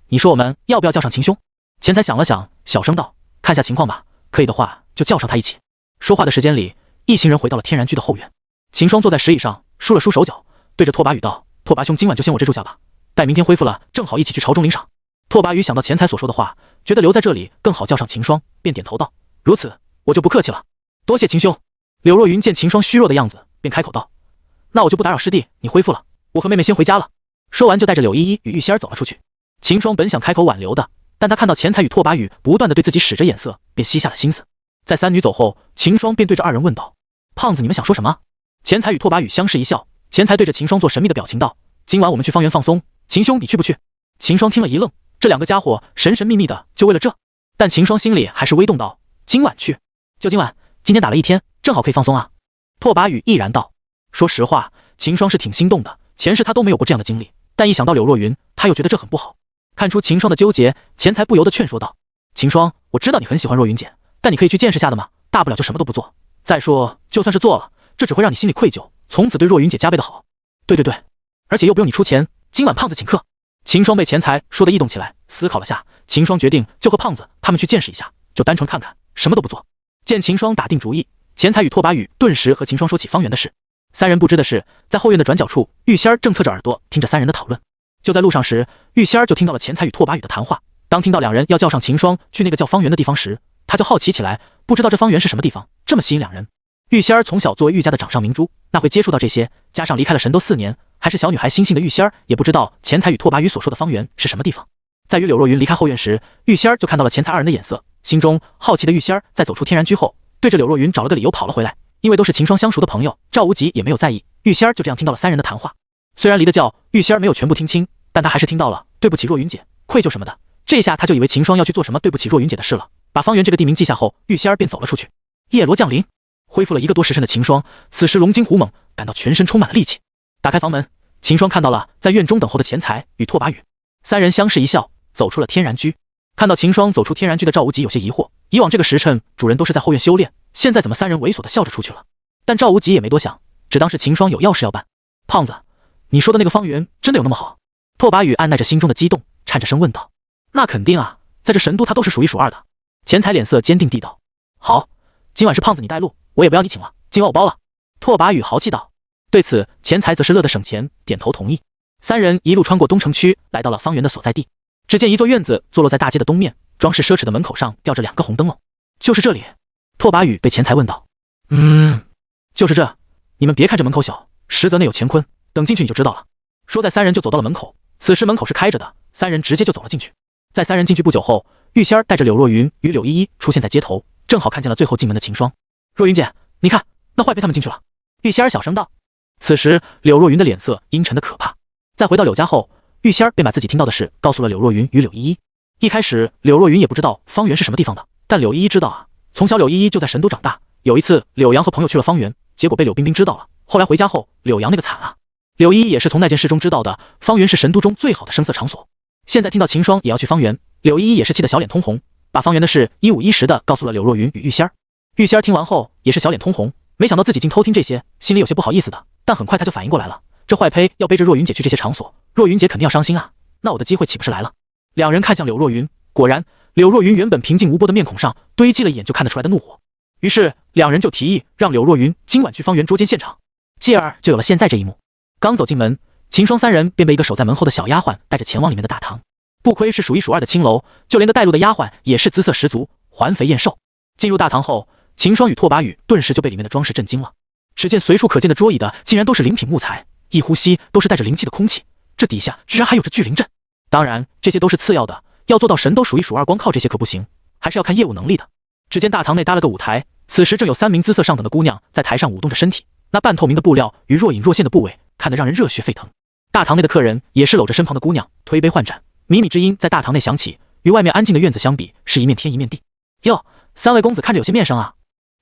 A: 你说我们要不要叫上秦兄？钱财想了想，小声道：看下情况吧，可以的话就叫上他一起。说话的时间里，一行人回到了天然居的后院。秦霜坐在石椅上，梳了梳手脚，对着拓跋宇道：拓跋兄，今晚就先我这住下吧，待明天恢复了，正好一起去朝中领赏。拓跋宇想到钱财所说的话，觉得留在这里更好叫上秦霜，便点头道：如此，我就不客气了，多谢秦兄。柳若云见秦霜虚弱的样子，便开口道：那我就不打扰师弟，你恢复了，我和妹妹先回家了。说完就带着柳依依与玉仙儿走了出去。秦霜本想开口挽留的，但他看到钱财与拓跋宇不断地对自己使着眼色，便吸下了心思。在三女走后，秦霜便对着二人问道：胖子，你们想说什么？钱财与拓跋宇相视一笑，钱财对着秦霜做神秘的表情道：今晚我们去方圆放松，秦兄你去不去？秦霜听了一愣，这两个家伙神神秘秘的就为了这？但秦霜心里还是微动道：今晚去？就今晚，今天打了一天，正好可以放松啊。拓跋宇毅然道：说实话，秦霜是挺心动的，前世他都没有过这样的经历，但一想到柳若云，他又觉得这很不好。看出秦霜的纠结，钱财不由得劝说道：秦霜，我知道你很喜欢若云姐，但你可以去见识下的嘛，大不了就什么都不做。再说就算是做了，这只会让你心里愧疚，从此对若云姐加倍的好。对，而且又不用你出钱，今晚胖子请客。秦霜被钱财说得异动起来，思考了下，秦霜决定就和胖子他们去见识一下，就单纯看看，什么都不做。见秦霜打定主意，钱财与拓跋宇顿时和秦霜说起方圆的事。三人不知的是，在后院的转角处，玉仙儿正侧着耳朵听着三人的讨论。就在路上时，玉仙儿就听到了钱财与拓跋宇的谈话。当听到两人要叫上秦霜去那个叫方圆的地方时，他就好奇起来，不知道这方圆是什么地方，这么吸引两人。玉仙儿从小作为玉家的掌上明珠，那会接触到这些，加上离开了神都4年，还是小女孩心性的玉仙儿，也不知道钱财与拓跋宇所说的方圆是什么地方。在与柳若云离开后院时，玉仙儿就看到了钱财二人的眼色，心中好奇的玉仙儿在走出天然居后，对着柳若云找了个理由跑了回来。因为都是秦霜相熟的朋友，赵无极也没有在意。玉仙儿就这样听到了三人的谈话，虽然离得较，玉仙儿没有全部听清，但他还是听到了对不起若云姐、愧疚什么的。这一下他就以为秦霜要去做什么对不起若云姐的事了。把方圆这个地名记下后，玉仙儿便走了出去。叶罗降临，恢复了1个多时辰的秦霜，此时龙精虎猛，感到全身充满了力气。打开房门，秦霜看到了在院中等候的钱财与拓跋羽，三人相视一笑，走出了天然居。看到秦霜走出天然居的赵无极有些疑惑，以往这个时辰主人都是在后院修炼，现在怎么三人猥琐的笑着出去了？但赵无极也没多想，只当是秦霜有要事要办。胖子，你说的那个方圆真的有那么好？拓跋羽按耐着心中的激动，颤着声问道。那肯定啊，在这神都他都是数一数二的。钱财脸色坚定地道。好，今晚是胖子你带路，我也不要你请了，今晚我包了。拓跋羽豪气道。对此钱财则是乐得省钱，点头同意。三人一路穿过东城区，来到了方圆的所在地。只见一座院子坐落在大街的东面，装饰奢侈的门口上吊着2个红灯笼。就是这里？拓跋羽对钱财问道。就是这，你们别看这门口小，实则内有乾坤，等进去你就知道了。说在三人就走到了门口，此时门口是开着的，三人直接就走了进去。在三人进去不久后，玉仙儿带着柳若云与柳依依出现在街头，正好看见了最后进门的秦霜。若云姐，你看，那坏妃他们进去了。玉仙儿小声道。此时柳若云的脸色阴沉的可怕。在回到柳家后，玉仙儿便把自己听到的事告诉了柳若云与柳依依。一开始柳若云也不知道方圆是什么地方的，但柳依依知道啊，从小柳依依就在神都长大。有一次柳阳和朋友去了方圆，结果被柳冰冰知道了，后来回家后柳阳那个惨啊。柳依依也是从那件事中知道的，方圆是神都中最好的声色场所。现在听到秦霜也要去方圆，柳依依也是气得小脸通红，把方圆的事一五一十的告诉了柳若云与玉仙儿。玉仙儿听完后也是小脸通红，没想到自己竟偷听这些，心里有些不好意思的，但很快他就反应过来了，这坏胚要背着若云姐去这些场所，若云姐肯定要伤心啊，那我的机会岂不是来了？两人看向柳若云，果然柳若云原本平静无波的面孔上堆积了一眼就看得出来的怒火。于是两人就提议让柳若云今晚去方圆捉奸现场，继而就有了现在这一幕。刚走进门，秦霜三人便被一个守在门后的小丫鬟带着前往里面的大堂。不亏是数一数二的青楼，就连个带路的丫鬟也是姿色十足，环肥燕瘦。进入大堂后，秦霜与拓跋羽顿时就被里面的装饰震惊了。只见随处可见的桌椅的竟然都是灵品木材，一呼吸都是带着灵气的空气，这底下居然还有着聚灵阵。当然这些都是次要的，要做到神都数一数二光靠这些可不行，还是要看业务能力的。只见大堂内搭了个舞台，此时正有3名姿色上等的姑娘在台上舞动着身体，那半透明的布料与若隐若现的部位看得让人热血沸腾。大堂内的客人也是搂着身旁的姑娘推杯换盏，靡靡之音在大堂内响起，与外面安静的院子相比是一面天一面地。哟，3位公子看着有些面生啊，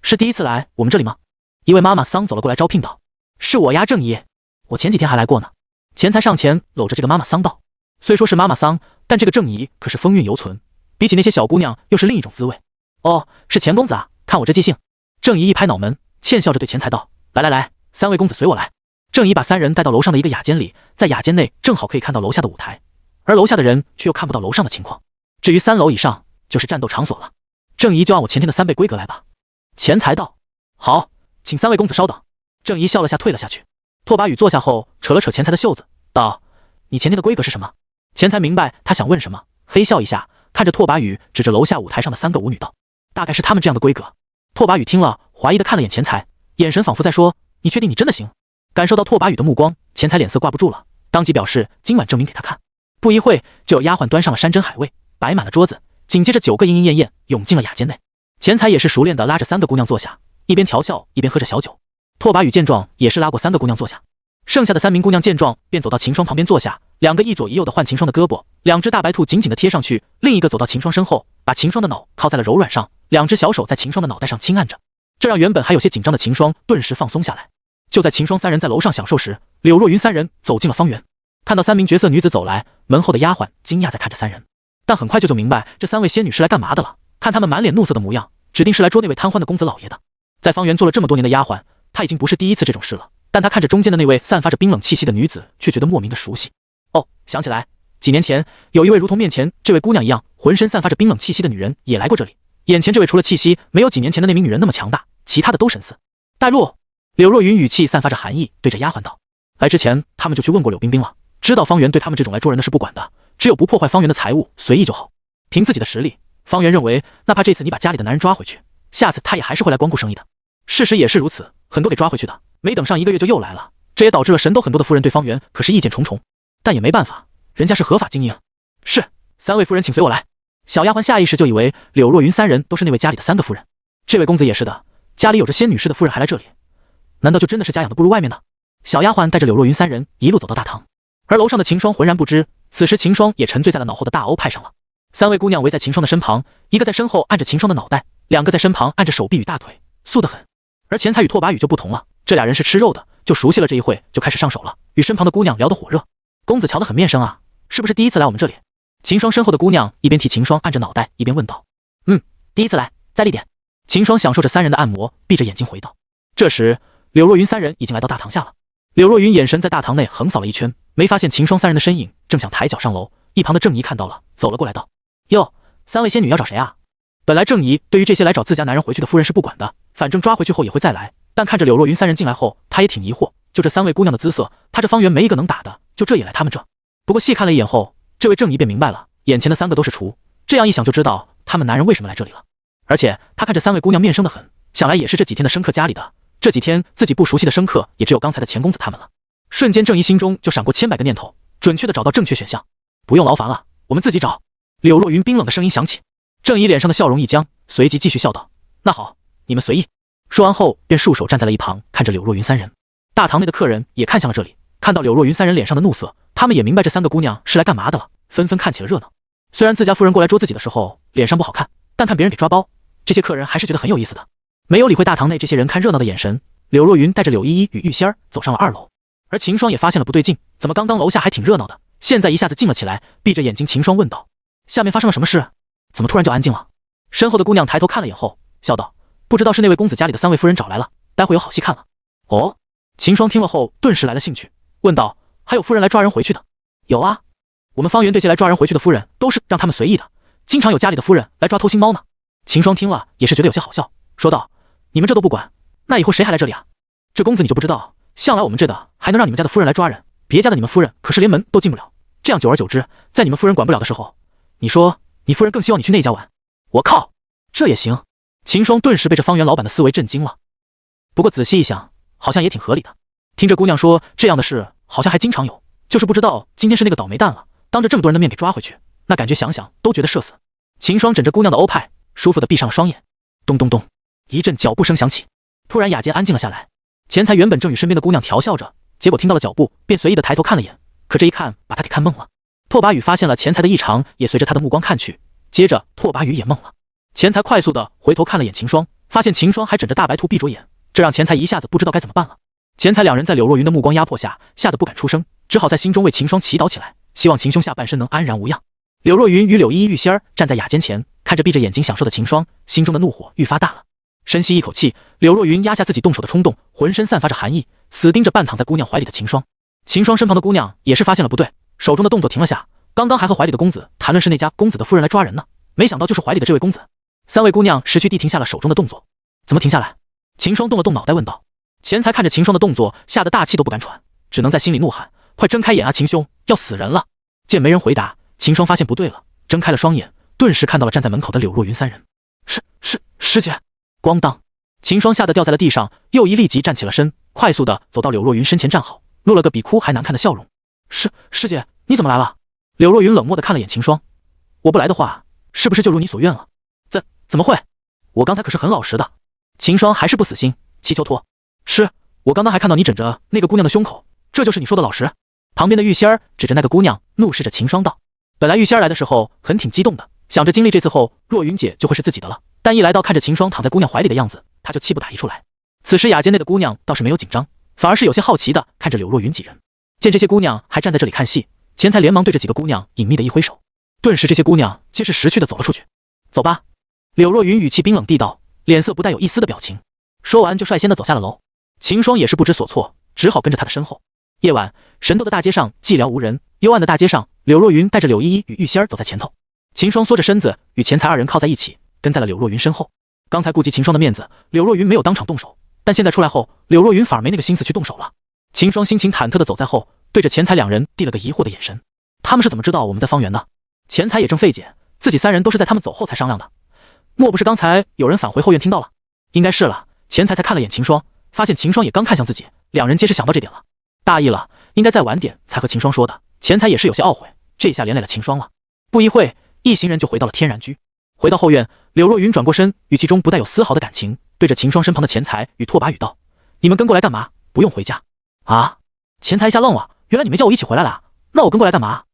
A: 是第一次来我们这里吗？一位妈妈桑走了过来招聘道。是我呀郑姨，我前几天还来过呢。钱财上前搂着这个妈妈桑道。虽说是妈妈桑，但这个郑姨可是风韵犹存，比起那些小姑娘又是另一种滋味。哦，是钱公子啊，看我这记性。郑姨一拍脑门，欠笑着对钱财道，来来来，3位公子随我来。郑姨把3人带到楼上的一个雅间里，在雅间内正好可以看到楼下的舞台，而楼下的人却又看不到楼上的情况。至于3楼以上就是战斗场所了。郑姨就按我前天的3倍规格来吧。钱财道，好，请3位公子稍等。郑姨笑了下退了下去。拓跋羽坐下后扯了扯钱财的袖子道，你前天的规格是什么？钱财明白他想问什么，嘿笑一下，看着拓跋羽指着楼下舞台上的3个舞女道，大概是他们这样的规格。拓跋羽听了怀疑的看了眼钱财，眼神仿佛在说，你确定你真的行？感受到拓跋羽的目光，钱财脸色挂不住了，当即表示今晚证明给他看。不一会就有丫鬟端上了山珍海味，摆满了桌子，紧接着9个莺莺燕燕涌进了雅间内。钱财也是熟练的拉着3个姑娘坐下，一边调笑一边喝着小酒。拓跋羽见状也是拉过3个姑娘坐下，剩下的3名姑娘见状便走到秦霜旁边坐下，2个一左一右的换秦霜的胳膊，2只大白兔紧紧的贴上去，另一个走到秦霜身后，把秦霜的脑靠在了柔软上，2只小手在秦霜的脑袋上轻按着，这让原本还有些紧张的秦霜顿时放松下来。就在秦霜3人在楼上享受时，柳若云3人走进了方圆，看到3名绝色女子走来，门后的丫鬟惊讶在看着3人，但很快就明白这3位仙女是来干嘛的了，看她们满脸怒色的模样，指定是来捉那位贪欢的公子老爷的。在方圆做了这么多年的丫鬟，她已经不是第一次这种事了，但她看着中间的那位散发着冰冷气息的女子，却觉得莫名的熟悉。哦，想起来，几年前有一位如同面前这位姑娘一样浑身散发着冰冷气息的女人也来过这里，眼前这位除了气息没有几年前的那名女人那么强大，其他的都神似。带路。柳若云语气散发着寒意，对着丫鬟道，来之前他们就去问过柳冰冰了，知道方圆对他们这种来捉人的是不管的，只有不破坏方圆的财物随意就好。凭自己的实力，方圆认为哪怕这次你把家里的男人抓回去，下次他也还是会来光顾生意的。事实也是如此，很多给抓回去的没等上1个月就又来了，这也导致了神都很多的夫人对方圆可是意见重重，但也没办法，人家是合法经营。是，3位夫人请随我来。小丫鬟下意识就以为柳若云3人都是那位家里的3个夫人。这位公子也是的，家里有着仙女似的夫人还来这里，难道就真的是家养的不如外面的？小丫鬟带着柳若云3人一路走到大堂，而楼上的秦霜浑然不知，此时秦霜也沉醉在了脑后的大欧派上了。3位姑娘围在秦霜的身旁，一个在身后按着秦霜的脑袋，2个在身旁按着手臂与大腿，素得很。而钱财与拓跋宇就不同了，这俩人是吃肉的，就熟悉了这一会就开始上手了，与身旁的姑娘聊得火热。公子瞧得很面生啊，是不是第一次来我们这里？秦霜身后的姑娘一边替秦霜按着脑袋，一边问道。第一次来，再厉点。秦霜享受着3人的按摩，闭着眼睛回道。这时柳若云3人已经来到大堂下了。柳若云眼神在大堂内横扫了一圈，没发现秦霜3人的身影，正想抬脚上楼，一旁的郑怡看到了，走了过来道：哟，3位仙女要找谁啊？本来郑怡对于这些来找自家男人回去的夫人是不管的，反正抓回去后也会再来，但看着柳若云3人进来后，她也挺疑惑，就这3位姑娘的姿色，她这方圆没一个能打的，就这也来他们这。不过细看了一眼后，这位郑怡便明白了，眼前的3个都是厨，这样一想就知道他们男人为什么来这里了。而且他看这3位姑娘面生的很，想来也是这几天的生客家里的，这几天自己不熟悉的生客也只有刚才的钱公子他们了。瞬间郑怡心中就闪过千百个念头，准确的找到正确选项。不用劳烦了，我们自己找。柳若云冰冷的声音响起。郑怡脸上的笑容一僵，随即继续笑道：那好，你们随意。说完后便束手站在了一旁，看着柳若云3人。大堂内的客人也看向了这里，看到柳若云3人脸上的怒色，他们也明白这3个姑娘是来干嘛的了，纷纷看起了热闹。虽然自家夫人过来捉自己的时候脸上不好看，但看别人给抓包，这些客人还是觉得很有意思的。没有理会大堂内这些人看热闹的眼神，柳若云带着柳依依与玉仙儿走上了2楼。而秦霜也发现了不对劲，怎么刚刚楼下还挺热闹的，现在一下子静了起来。闭着眼睛，秦霜问道：下面发生了什么事？怎么突然就安静了？身后的姑娘抬头看了眼后笑道：不知道是那位公子家里的3位夫人找来了，待会有好戏看了。哦。秦霜听了后顿时来了兴趣，问道：还有夫人来抓人回去的？有啊，我们方圆这些来抓人回去的夫人都是让他们随意的，经常有家里的夫人来抓偷腥猫呢。秦霜听了也是觉得有些好笑，说道：你们这都不管，那以后谁还来这里啊？这公子你就不知道，向来我们这的还能让你们家的夫人来抓人，别家的你们夫人可是连门都进不了，这样久而久之，在你们夫人管不了的时候，你说你夫人更希望你去那家玩。我靠，这也行。秦霜顿时被这方圆老板的思维震惊了，不过仔细一想好像也挺合理的。听这姑娘说这样的事好像还经常有，就是不知道今天是那个倒霉蛋了，当着这么多人的面给抓回去，那感觉想想都觉得社死。秦霜枕着姑娘的欧派，舒服地闭上了双眼。咚咚咚，一阵脚步声响起，突然雅间安静了下来。钱财原本正与身边的姑娘调笑着，结果听到了脚步，便随意地抬头看了眼，可这一看把他给看懵了。拓跋宇发现了钱财的异常，也随着他的目光看去，接着拓跋宇也懵了。钱财快速地回头看了眼秦霜，发现秦霜还枕着大白兔闭着眼，这让钱财一下子不知道该怎么办了。钱财2人在柳若云的目光压迫下，吓得不敢出声，只好在心中为秦霜祈祷起来，希望秦兄下半身能安然无恙。柳若云与柳依依、玉仙儿站在雅间前，看着闭着眼睛享受的秦霜，心中的怒火愈发大了。深吸一口气，柳若云压下自己动手的冲动，浑身散发着寒意，死盯着半躺在姑娘怀里的秦霜。秦霜身旁的姑娘也是发现了不对，手中的动作停了下，刚刚还和怀里的公子谈论是那家公子的夫人来抓人呢，没想到就是怀里的这位公子。3位姑娘识趣地停下了手中的动作。怎么停下来？秦霜动了动脑袋问道。钱财看着秦霜的动作，吓得大气都不敢喘，只能在心里怒喊：快睁开眼啊，秦兄，要死人了！见没人回答，秦霜发现不对了，睁开了双眼，顿时看到了站在门口的柳若云3人。师姐！咣当！秦霜吓得掉在了地上，又一立即站起了身，快速的走到柳若云身前站好，露了个比哭还难看的笑容。师姐，你怎么来了？柳若云冷漠的看了眼秦霜，我不来的话，是不是就如你所愿了？怎么会？我刚才可是很老实的。秦霜还是不死心，祈求托。是，我刚刚还看到你枕着那个姑娘的胸口，这就是你说的老实？旁边的玉仙儿指着那个姑娘，怒视着秦霜道。本来玉仙儿来的时候很挺激动的，想着经历这次后，若云姐就会是自己的了。但一来到看着秦霜躺在姑娘怀里的样子，她就气不打一处来。此时雅间内的姑娘倒是没有紧张，反而是有些好奇的看着柳若云几人。见这些姑娘还站在这里看戏，钱财连忙对着几个姑娘隐秘的一挥手，顿时这些姑娘皆是识趣的走了出去。走吧。柳若云语气冰冷地道，脸色不带有一丝的表情。说完就率先的走下了楼。秦霜也是不知所措，只好跟着他的身后。夜晚，神斗的大街上寂寥无人，幽暗的大街上，柳若云带着柳依依与玉仙儿走在前头，秦霜缩着身子与钱财2人靠在一起，跟在了柳若云身后。刚才顾及秦霜的面子，柳若云没有当场动手，但现在出来后，柳若云反而没那个心思去动手了。秦霜心情忐忑的走在后，对着钱财2人递了个疑惑的眼神。他们是怎么知道我们在方圆的？钱财也正费解，自己3人都是在他们走后才商量的，莫不是刚才有人返回后院听到了？应该是了。钱财才看了眼秦霜，发现秦霜也刚看向自己，2人皆是想到这点了，大意了，应该再晚点才和秦霜说的。钱财也是有些懊悔，这下连累了秦霜了。不一会，一行人就回到了天然居。回到后院，柳若云转过身，语气中不带有丝毫的感情，对着秦霜身旁的钱财与拓跋宇道：“你们跟过来干嘛？不用回家。”啊！钱财一下愣了，原来你们叫我一起回来了，那我跟过来干嘛？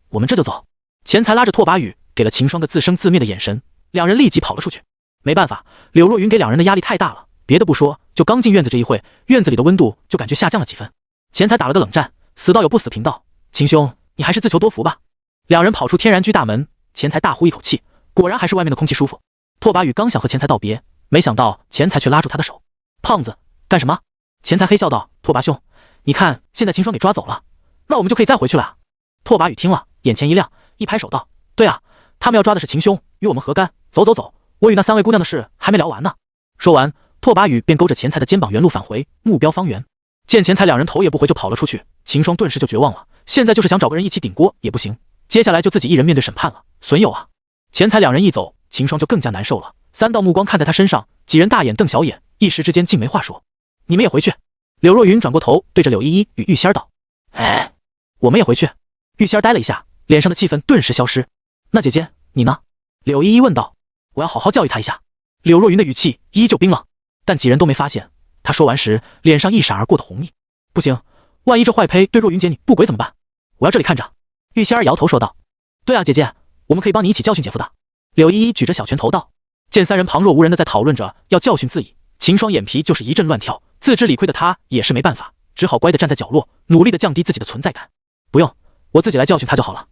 A: 我们这就走。钱财拉着拓跋宇给了秦霜个自生自灭的眼神，两人立即跑了出去。没办法，柳若云给两人的压力太大了，别的不说，就刚进院子这一会，院子里的温度就感觉下降了几分。钱财打了个冷战，死道友不死贫道：“秦兄，你还是自求多福吧。”两人跑出天然居大门，钱财大呼一口气，果然还是外面的空气舒服。拓跋宇刚想和钱财道别，没想到钱财却拉住他的手：“胖子，干什么？”钱财嘿笑道：“拓跋兄，你看现在秦霜给抓走了，那我们就可以再回去了。”拓跋宇听了，眼前一亮，一拍手道：“对啊，他们要抓的是秦兄，与我们何干？走走走，我与那3位姑娘的事还没聊完呢。”说完，拓跋宇便勾着钱财的肩膀原路返回，目标方圆。见钱财两人头也不回就跑了出去，秦霜顿时就绝望了，现在就是想找个人一起顶锅也不行，接下来就自己一人面对审判了，损友啊！钱财两人一走，秦霜就更加难受了，三道目光看在他身上，几人大眼瞪小眼，一时之间竟没话说。你们也回去。柳若云转过头对着柳依依与玉仙儿道：“哎，我们也回去。”玉仙儿呆了一下，脸上的气氛顿时消失。那姐姐你呢？柳依依问道。我要好好教育他一下。柳若云的语气依旧冰冷，但几人都没发现，他说完时脸上一闪而过的红腻。不行，万一这坏胚对若云姐你不轨怎么办？我要这里看着。玉仙儿摇头说道。对啊姐姐，我们可以帮你一起教训姐夫的。柳依依举着小拳头道。见三人旁若无人的在讨论着要教训自己，秦霜眼皮就是一阵乱跳，自知理亏的他也是没办法，只好乖地站在角落，努力地降低自己的存在感。不用，我自己来教训他就好了，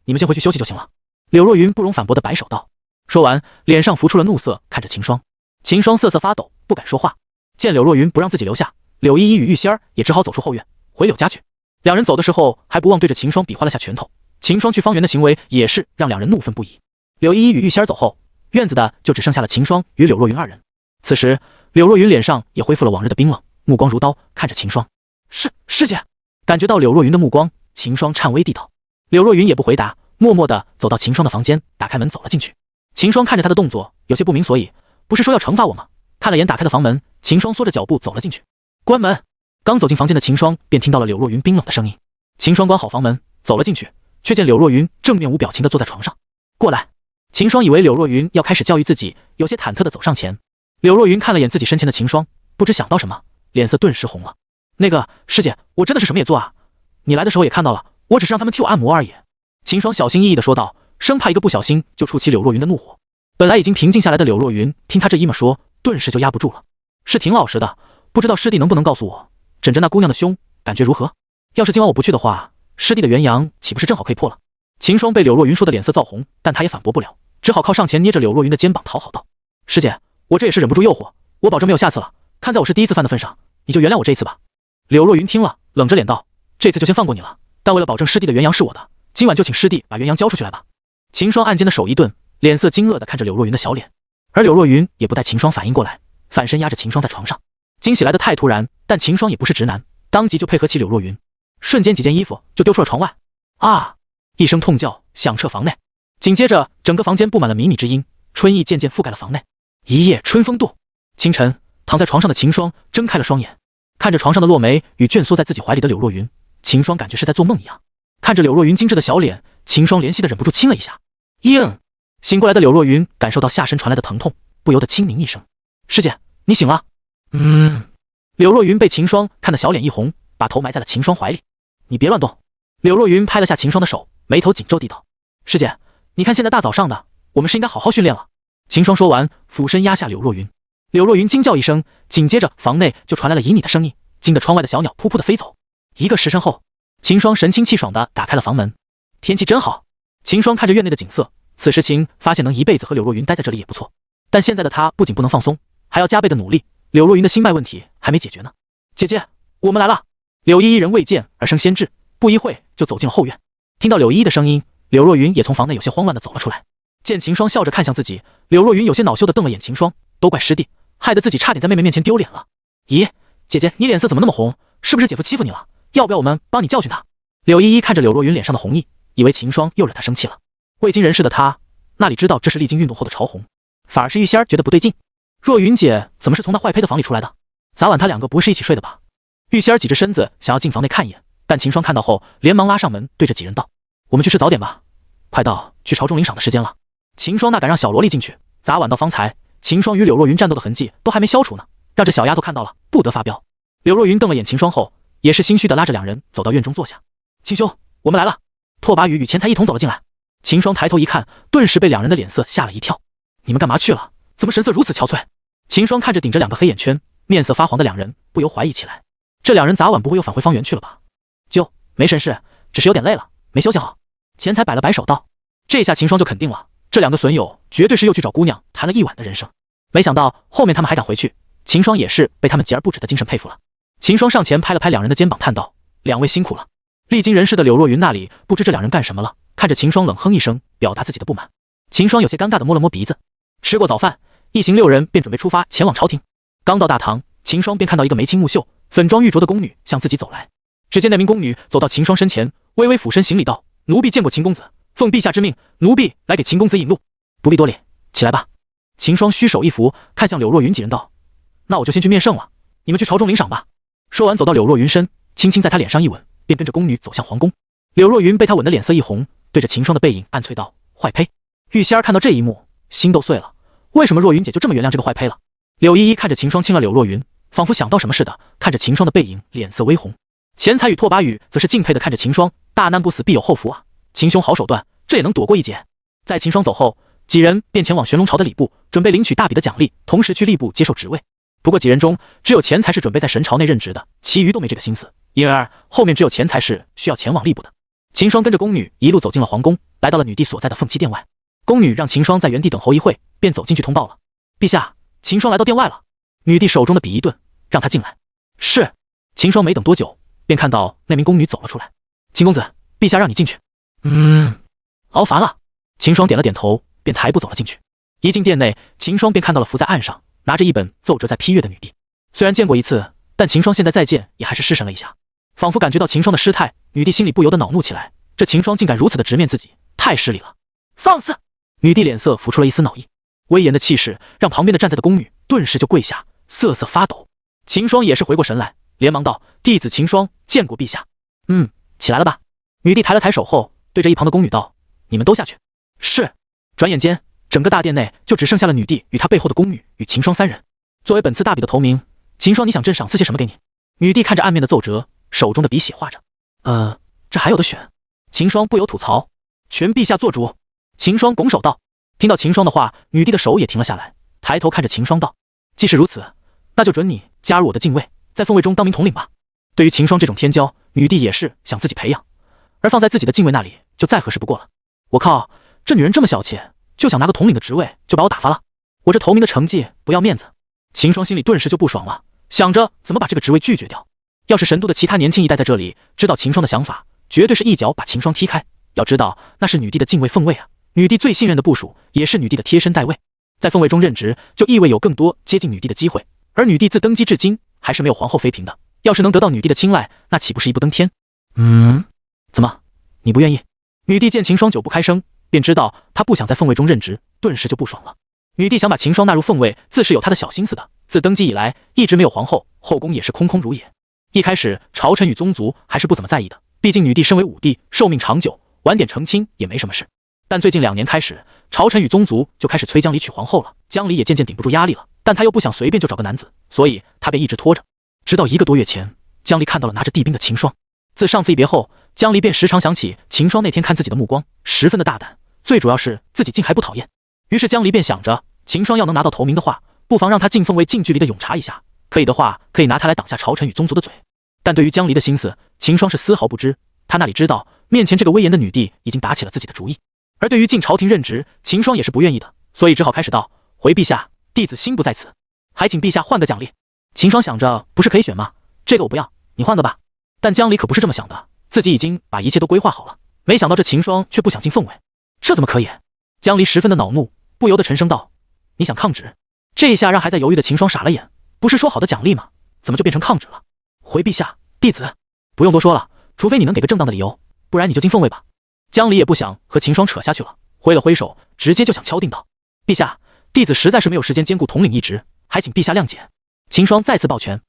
A: 你们先回去休息就行了。柳若云不容反驳地摆手道。说完，脸上浮出了怒色，看着秦霜。秦霜瑟瑟发抖，不敢说话。见柳若云不让自己留下，柳依依与玉仙儿也只好走出后院，回柳家去。两人走的时候还不忘对着秦霜比划了下拳头。秦霜去方圆的行为也是让两人怒愤不已。柳依依与玉仙儿走后，院子的就只剩下了秦霜与柳若云二人。此时柳若云脸上也恢复了往日的冰冷，目光如刀看着秦霜。师姐。感觉到柳若云的目光，秦霜颤巍地道。柳若云也不回答，默默地走到秦霜的房间，打开门走了进去。秦霜看着他的动作有些不明所以，不是说要惩罚我吗？看了眼打开的房门，秦霜缩着脚步走了进去。关门。刚走进房间的秦霜便听到了柳若云冰冷的声音。秦霜关好房门走了进去，却见柳若云正面无表情地坐在床上。过来。秦霜以为柳若云要开始教育自己，有些忐忑地走上前。柳若云看了眼自己身前的秦霜，不知想到什么，脸色顿时红了。那个师姐，我真的是什么也做啊，你来的时候也看到了，我只是让他们替我按摩而已。秦霜小心翼翼地说道，生怕一个不小心就触起柳若云的怒火。本来已经平静下来的柳若云听他这一么说，顿时就压不住了。是挺老实的，不知道师弟能不能告诉我，枕着那姑娘的胸感觉如何？要是今晚我不去的话，师弟的元阳岂不是正好可以破了？秦霜被柳若云说的脸色燥红，但他也反驳不了，只好靠上前捏着柳若云的肩膀讨好道：“师姐，我这也是忍不住诱惑，我保证没有下次了。看在我是第一次犯的份上，你就原谅我这一次吧。”柳若云听了，冷着脸道：“这次就先放过你了，但为了保证师弟的元阳是我的，今晚就请师弟把元阳交出去来吧。”秦霜按肩的手一顿，脸色惊愕地看着柳若云的小脸，而柳若云也不待秦霜反应过来，反身压着秦霜在床上。惊喜来得太突然，但秦霜也不是直男，当即就配合起柳若云，瞬间几件衣服就丢出了床外。啊！一声痛叫响彻房内，紧接着整个房间布满了靡靡之音，春意渐渐覆盖了房内。一夜春风度。清晨，躺在床上的秦霜睁开了双眼，看着床上的落梅与蜷缩在自己怀里的柳若云，秦霜感觉是在做梦一样。看着柳若云精致的小脸，秦霜怜惜的忍不住亲了一下。醒过来的柳若云感受到下身传来的疼痛，不由得轻鸣一声：“师姐，你醒了。”柳若云被秦霜看得小脸一红，把头埋在了秦霜怀里。你别乱动。柳若云拍了下秦霜的手，眉头紧皱地道：“师姐，你看现在大早上的，我们是应该好好训练了。”秦霜说完，俯身压下柳若云。柳若云惊叫一声，紧接着房内就传来了旖旎的声音，惊得窗外的小鸟扑扑的飞走。一个时辰后，秦霜神清气爽地打开了房门。天气真好。秦霜看着院内的景色，此时情发现能一辈子和柳若云待在这里也不错，但现在的他不仅不能放松，还要加倍的努力。柳若云的心脉问题还没解决呢。姐姐，我们来了。柳依依人未见而生先至，不一会就走进了后院。听到柳依依的声音，柳若云也从房内有些慌乱地走了出来。见秦霜笑着看向自己，柳若云有些恼羞地瞪了眼秦霜，都怪师弟，害得自己差点在妹妹面前丢脸了。咦，姐姐，你脸色怎么那么红？是不是姐夫欺负你了？要不要我们帮你教训他？柳依依看着柳若云脸上的红意，以为秦霜又惹她生气了。未经人事的她哪里知道这是历经运动后的潮红，反而是玉仙儿觉得不对劲。若云姐怎么是从那坏胚的房里出来的？早晚他两个不会是一起睡的吧？玉仙儿挤着身子想要进房内看一眼，但秦霜看到后连忙拉上门，对着几人道：“我们去吃早点吧，快到去朝钟领赏的时间了。”秦霜哪敢让小萝莉进去，砸碗到方才秦霜与柳若云战斗的痕迹都还没消除呢，让这小丫头看到了，不得发飙。柳若云瞪了眼秦霜后，也是心虚的拉着两人走到院中坐下。秦兄，我们来了。拓跋宇与钱财一同走了进来。秦霜抬头一看，顿时被两人的脸色吓了一跳。你们干嘛去了？怎么神色如此憔悴？秦霜看着顶着2个黑眼圈、面色发黄的两人，不由怀疑起来。这两人早晚不会又返回方圆去了吧？就没神事，只是有点累了，没休息好。钱财摆了摆手道。这下秦霜就肯定了，这2个损友绝对是又去找姑娘谈了一晚的人生。没想到后面他们还敢回去，秦霜也是被他们锲而不舍的精神佩服了。秦霜上前拍了拍两人的肩膀，叹道：“两位辛苦了。”历经人事的柳若云那里不知这两人干什么了，看着秦霜冷哼一声，表达自己的不满。秦霜有些尴尬的摸了摸鼻子。吃过早饭，一行6人便准备出发前往朝廷。刚到大堂，秦霜便看到一个眉清目秀、粉妆玉琢的宫女向自己走来。只见那名宫女走到秦霜身前，微微俯身行礼道：“奴婢见过秦公子，奉陛下之命，奴婢来给秦公子引路。”不必多礼，起来吧。秦霜虚手一扶，看向柳若云几人道：“那我就先去面圣了，你们去朝中领赏吧。”说完走到柳若云身，轻轻在她脸上一吻，便跟着宫女走向皇宫。柳若云被他吻得脸色一红，对着秦霜的背影暗啐道：“坏胚！”玉仙儿看到这一幕，心都碎了。为什么若云姐就这么原谅这个坏胚了？柳依依看着秦霜亲了柳若云，仿佛想到什么似的，看着秦霜的背影，脸色微红。钱财与拓跋宇则是敬佩的看着秦霜，大难不死必有后福啊！秦兄好手段，这也能躲过一劫。在秦霜走后，几人便前往玄龙朝的礼部，准备领取大笔的奖励，同时去吏部接受职位。不过几人中，只有钱财是准备在神朝内任职的，其余都没这个心思，因而后面只有钱财是需要前往吏部的。秦霜跟着宫女一路走进了皇宫，来到了女帝所在的凤栖殿外。宫女让秦霜在原地等候一会，便走进去通报了：“陛下，秦霜来到殿外了。”女帝手中的笔一顿，让他进来。是。秦霜没等多久，便看到那名宫女走了出来。秦公子，陛下让你进去。劳烦了。秦霜点了点头，便抬步走了进去。一进殿内，秦霜便看到了伏在岸上，拿着一本奏折在批阅的女帝。虽然见过一次，但秦霜现在再见也还是失神了一下，仿佛感觉到秦霜的失态，女帝心里不由得恼怒起来。这秦霜竟敢如此的直面自己，太失礼了。放肆！女帝脸色浮出了一丝恼意，威严的气势让旁边的站在的宫女顿时就跪下，瑟瑟发抖。秦霜也是回过神来，连忙道：“弟子秦霜见过陛下。”起来了吧。女帝抬了抬手后，对着一旁的宫女道：“你们都下去。”是。转眼间，整个大殿内就只剩下了女帝与她背后的宫女与秦霜3人。作为本次大比的头名，秦霜，你想朕赏赐些什么给你？女帝看着案面的奏折，手中的笔写画着。这还有的选。秦霜不由吐槽：“全陛下做主。”秦霜拱手道。听到秦霜的话，女帝的手也停了下来，抬头看着秦霜道：“既是如此，那就准你加入我的禁卫，在凤卫中当名统领吧。”对于秦霜这种天骄，女帝也是想自己培养，而放在自己的禁卫那里就再合适不过了。我靠，这女人这么小气，就想拿个统领的职位就把我打发了，我这头名的成绩不要面子。秦霜心里顿时就不爽了，想着怎么把这个职位拒绝掉。要是神都的其他年轻一代在这里知道秦霜的想法，绝对是一脚把秦霜踢开。要知道那是女帝的禁卫凤卫啊，女帝最信任的部属，也是女帝的贴身代卫，在凤卫中任职就意味有更多接近女帝的机会。而女帝自登基至今还是没有皇后妃嫔的，要是能得到女帝的青睐，那岂不是一步登天？怎么你不愿意？女帝见秦霜久不开声，便知道她不想在凤卫中任职，顿时就不爽了。女帝想把秦霜纳入凤卫，自是有她的小心思的。自登基以来，一直没有皇后，后宫也是空空如也。一开始朝臣与宗族还是不怎么在意的，毕竟女帝身为武帝，寿命长久，晚点成亲也没什么事。但最近2年开始，朝臣与宗族就开始催江离娶皇后了，江离也渐渐顶不住压力了，但他又不想随便就找个男子，所以他便一直拖着。直到1个多月前，江离看到了拿着帝兵的秦霜。自上次一别后，江离便时常想起秦霜那天看自己的目光，十分的大胆，最主要是自己竟还不讨厌。于是江离便想着，秦霜要能拿到头名的话，不妨让他进凤卫近距离的咏茶一下，可以的话可以拿他来挡下朝臣与宗族的嘴。但对于江离的心思，秦霜是丝毫不知，他那里知道面前这个威严的女帝已经打起了自己的主意。而对于进朝廷任职，秦霜也是不愿意的，所以只好开始道：“回陛下，弟子心不在此，还请陛下换个奖励。”秦霜想着，不是可以选吗？这个我不要，你换个吧。但江离可不是这么想的，自己已经把一切都规划好了，没想到这秦霜却不想进凤卫，这怎么可以？江离十分的恼怒，不由得沉声道：“你想抗旨？”这一下让还在犹豫的秦霜傻了眼，不是说好的奖励吗？怎么就变成抗旨了？回陛下，弟子不用多说了，除非你能给个正当的理由，不然你就进凤卫吧。江离也不想和秦霜扯下去了，挥了挥手，直接就想敲定道：“陛下，弟子实在是没有时间兼顾统领一职，还请陛下谅解。”秦霜再次抱拳，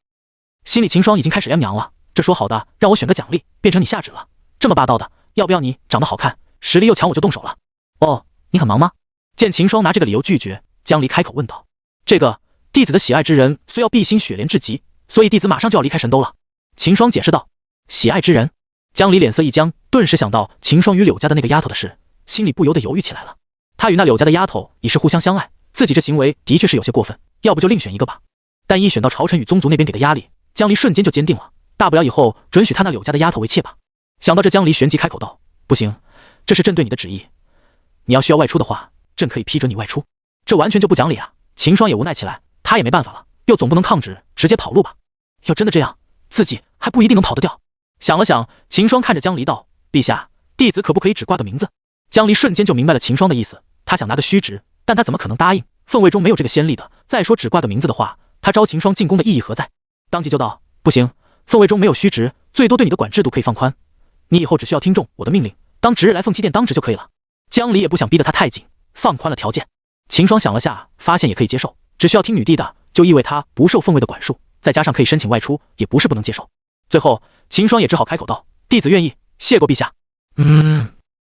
A: 心里秦霜已经开始凉凉了，这说好的让我选个奖励，变成你下旨了，这么霸道的，要不要你长得好看，实力又强我就动手了？哦，你很忙吗？见秦霜拿这个理由拒绝，江离开口问道。这个弟子的喜爱之人虽要碧心雪莲至极，所以弟子马上就要离开神都了。秦霜解释道。喜爱之人？江离脸色一僵，顿时想到秦霜与柳家的那个丫头的事，心里不由得犹豫起来了。他与那柳家的丫头已是互相相爱，自己这行为的确是有些过分，要不就另选一个吧。但一选到朝臣与宗族那边给的压力，江离瞬间就坚定了，大不了以后准许他那柳家的丫头为妾吧。想到这，江离旋即开口道：不行，这是朕对你的旨意，你要需要外出的话，朕可以批准你外出。这完全就不讲理啊！秦霜也无奈起来，他也没办法了，又总不能抗旨，直接跑路吧？要真的这样，自己还不一定能跑得掉。想了想，秦霜看着江离道：陛下，弟子可不可以只挂个名字？江离瞬间就明白了秦霜的意思，他想拿个虚职，但他怎么可能答应？凤位中没有这个先例的。再说只挂个名字的话，他招秦霜进宫的意义何在？当即就道：不行，凤位中没有虚职，最多对你的管制度可以放宽，你以后只需要听从我的命令，当值日来凤栖殿当值就可以了。江离也不想逼得他太紧，放宽了条件。秦霜想了下，发现也可以接受，只需要听女帝的，就意味他不受凤位的管束，再加上可以申请外出，也不是不能接受。最后，秦霜也只好开口道：弟子愿意，谢过陛下。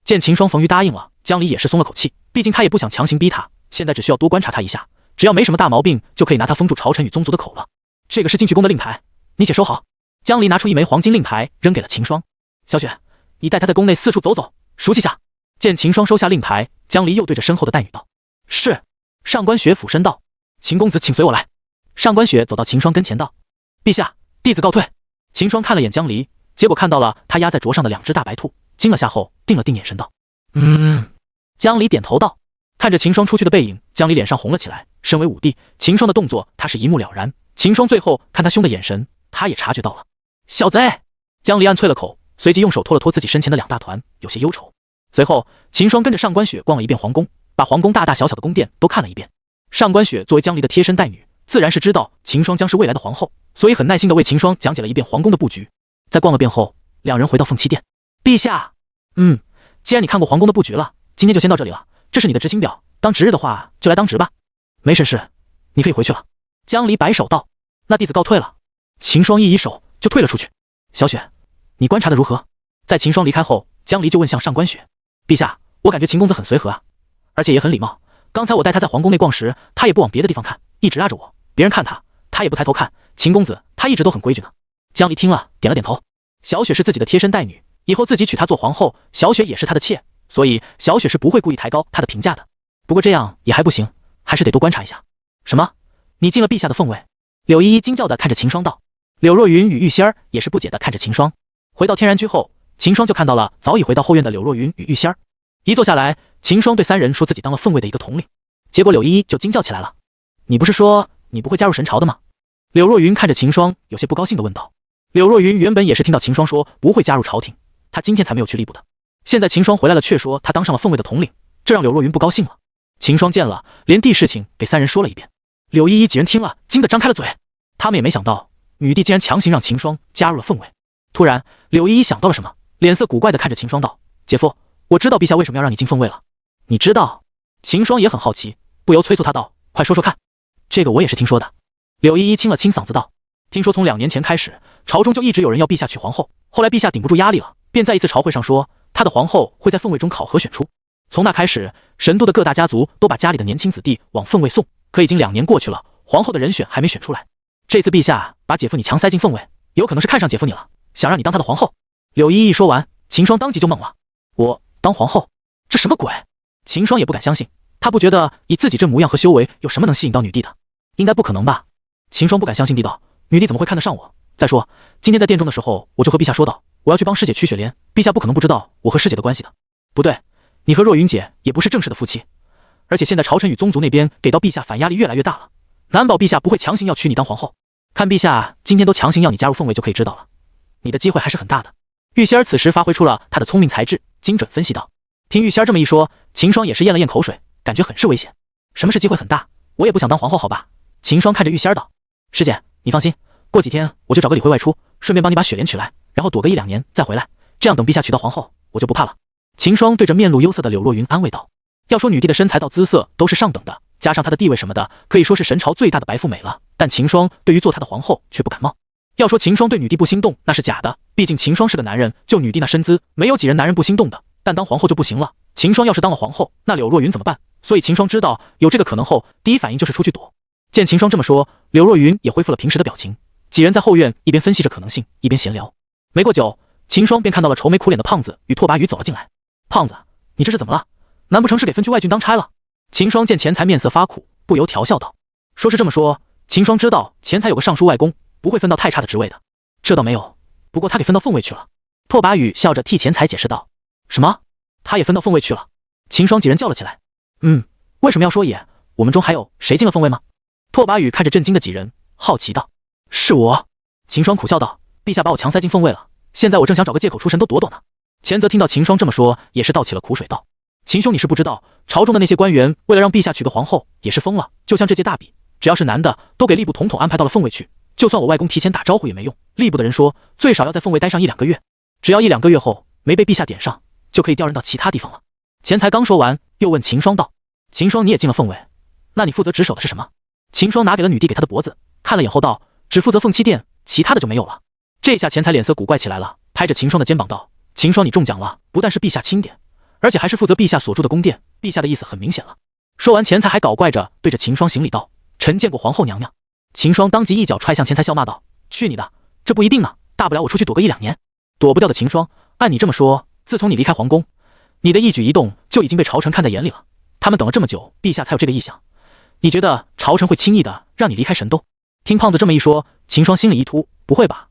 A: 见秦霜逢于答应了，江离也是松了口气，毕竟他也不想强行逼他，现在只需要多观察他一下，只要没什么大毛病，就可以拿他封住朝臣与宗族的口了。这个是进去宫的令牌，你且收好。江离拿出一枚黄金令牌，扔给了秦霜。小雪，你带他在宫内四处走走，熟悉下。见秦霜收下令牌，江离又对着身后的待女道：是。上官雪俯身道：秦公子请随我来。上官雪走到秦霜跟前道：陛下，弟子告退。秦霜看了眼江离，结果看到了他压在桌上的2只大白兔，惊了下后定了定眼神道：江离点头道。看着秦霜出去的背影，江离脸上红了起来。身为武帝，秦霜的动作他是一目了然，秦霜最后看他凶的眼神，他也察觉到了。小贼！江离暗啐了口，随即用手托了托自己身前的2大团，有些忧愁。随后，秦霜跟着上官雪逛了一遍皇宫，把皇宫大大小小的宫殿都看了一遍。上官雪作为江离的贴身待女，自然是知道秦霜将是未来的皇后，所以很耐心地为秦霜讲解了一遍皇宫的布局。在逛了遍后，两人回到凤栖殿。陛下，既然你看过皇宫的布局了，今天就先到这里了。这是你的执行表，当值日的话就来当值吧。没什事，你可以回去了。江离摆手道：那弟子告退了。秦霜一移手就退了出去。小雪，你观察的如何？在秦霜离开后，江离就问向上官雪：陛下，我感觉秦公子很随和啊，而且也很礼貌。刚才我带他在皇宫内逛时，他也不往别的地方看，一直拉着我，别人看他，他也不抬头看。秦公子他一直都很规矩呢。江离听了点了点头。小雪是自己的贴身待女，以后自己娶她做皇后，小雪也是他的妾，所以小雪是不会故意抬高他的评价的。不过这样也还不行，还是得多观察一下。什么？你进了陛下的凤位？柳依依惊叫地看着秦霜道。柳若云与玉仙儿也是不解地看着秦霜。回到天然居后，秦霜就看到了早已回到后院的柳若云与玉仙儿。一坐下来，秦霜对3人说自己当了凤位的一个统领，结果柳依依就惊叫起来了：你不是说你不会加入神朝的吗？柳若云看着秦霜，有些不高兴地问道。柳若云原本也是听到秦霜说不会加入朝廷，他今天才没有去吏部的。现在秦霜回来了，却说他当上了凤位的统领，这让柳若云不高兴了。秦霜见了，连地事情给3人说了一遍。柳依依几人听了，惊得张开了嘴。他们也没想到，女帝竟然强行让秦霜加入了凤位。突然，柳依依想到了什么，脸色古怪地看着秦霜道：姐夫，我知道陛下为什么要让你进凤位了。你知道？秦霜也很好奇，不由催促他道：快说说看。这个我也是听说的。柳依依清了清嗓子道：听说从2年前开始，朝中就一直有人要陛下娶皇后，后来陛下顶不住压力了，便在一次朝会上说他的皇后会在凤位中考核选出。从那开始，神都的各大家族都把家里的年轻子弟往凤位送，可已经2年过去了，皇后的人选还没选出来。这次陛下把姐夫你强塞进凤位，有可能是看上姐夫你了，想让你当他的皇后。柳依依说完，秦霜当即就懵了。我当皇后？这什么鬼？秦霜也不敢相信，他不觉得以自己这模样和修为，有什么能吸引到女帝的？应该不可能吧？秦霜不敢相信地道：女帝怎么会看得上我？再说今天在殿中的时候，我就和陛下说道，我要去帮师姐曲雪莲，陛下不可能不知道我和师姐的关系的。不对，你和若云姐也不是正式的夫妻，而且现在朝臣与宗族那边给到陛下反压力越来越大了，难保陛下不会强行要娶你当皇后。看陛下今天都强行要你加入凤位就可以知道了，你的机会还是很大的。玉仙儿此时发挥出了他的聪明才智，精准分析道。听玉仙儿这么一说，秦霜也是咽了咽口水，感觉很是危险。什么是机会很大？我也不想当皇后好吧？秦霜看着玉仙儿道：师姐你放心，过几天我就找个理会外出，顺便帮你把雪莲娶来，然后躲个1-2年再回来，这样等陛下娶到皇后，我就不怕了。秦霜对着面露忧色的柳若云安慰道。要说女帝的身材到姿色都是上等的，加上她的地位什么的，可以说是神朝最大的白富美了，但秦霜对于做她的皇后却不感冒。要说秦霜对女帝不心动，那是假的，毕竟秦霜是个男人，就女帝那身姿，没有几人男人不心动的，但当皇后就不行了。秦霜要是当了皇后，那柳若云怎么办？所以秦霜知道有这个可能后，第一反应就是出去躲。见秦霜这么说，柳若云也恢复了平时的表情。几人在后院一边分析着可能性，一边闲聊。没过久，秦霜便看到了愁眉苦脸的胖子与拓跋宇走了进来。胖子，你这是怎么了？难不成是给分居外郡当差了？秦霜见钱财面色发苦，不由调笑道。说是这么说，秦霜知道钱财有个尚书外公，不会分到太差的职位的。这倒没有，不过他给分到凤位去了。拓跋宇笑着替钱财解释道。什么？他也分到凤位去了？秦霜几人叫了起来。为什么要说也？我们中还有谁进了凤位吗？拓跋宇看着震惊的几人，好奇道。是我。秦霜苦笑道。陛下把我强塞进凤位了，现在我正想找个借口出神都躲躲呢。钱泽听到秦霜这么说，也是倒起了苦水道。秦兄你是不知道，朝中的那些官员为了让陛下娶个皇后，也是疯了。就像这届大比，只要是男的，都给吏部统统安排到了凤位去。就算我外公提前打招呼也没用，吏部的人说，最少要在凤位待上1-2个月，只要1-2个月后没被陛下点上，就可以调任到其他地方了。钱财刚说完，又问秦霜道。秦霜你也进了凤位，那你负责值守的是什么？秦霜拿给了女帝给他的脖子，看了眼后道，只负责凤栖殿，其他的就没有了。这下钱财脸色古怪起来了，拍着秦霜的肩膀道，秦霜你中奖了，不但是陛下钦点，而且还是负责陛下所住的宫殿，陛下的意思很明显了。说完，钱财还搞怪着对着秦霜行礼道，臣见过皇后娘娘。秦霜当即一脚踹向钱财，笑骂道，去你的，这不一定呢，大不了我出去躲个1-2年。躲不掉的秦霜，按你这么说，自从你离开皇宫，你的一举一动就已经被朝臣看在眼里了，他们等了这么久，陛下才有这个意向，你觉得朝臣会轻易的让你离开神都？听胖子这么一说，秦霜心里一突，不会吧？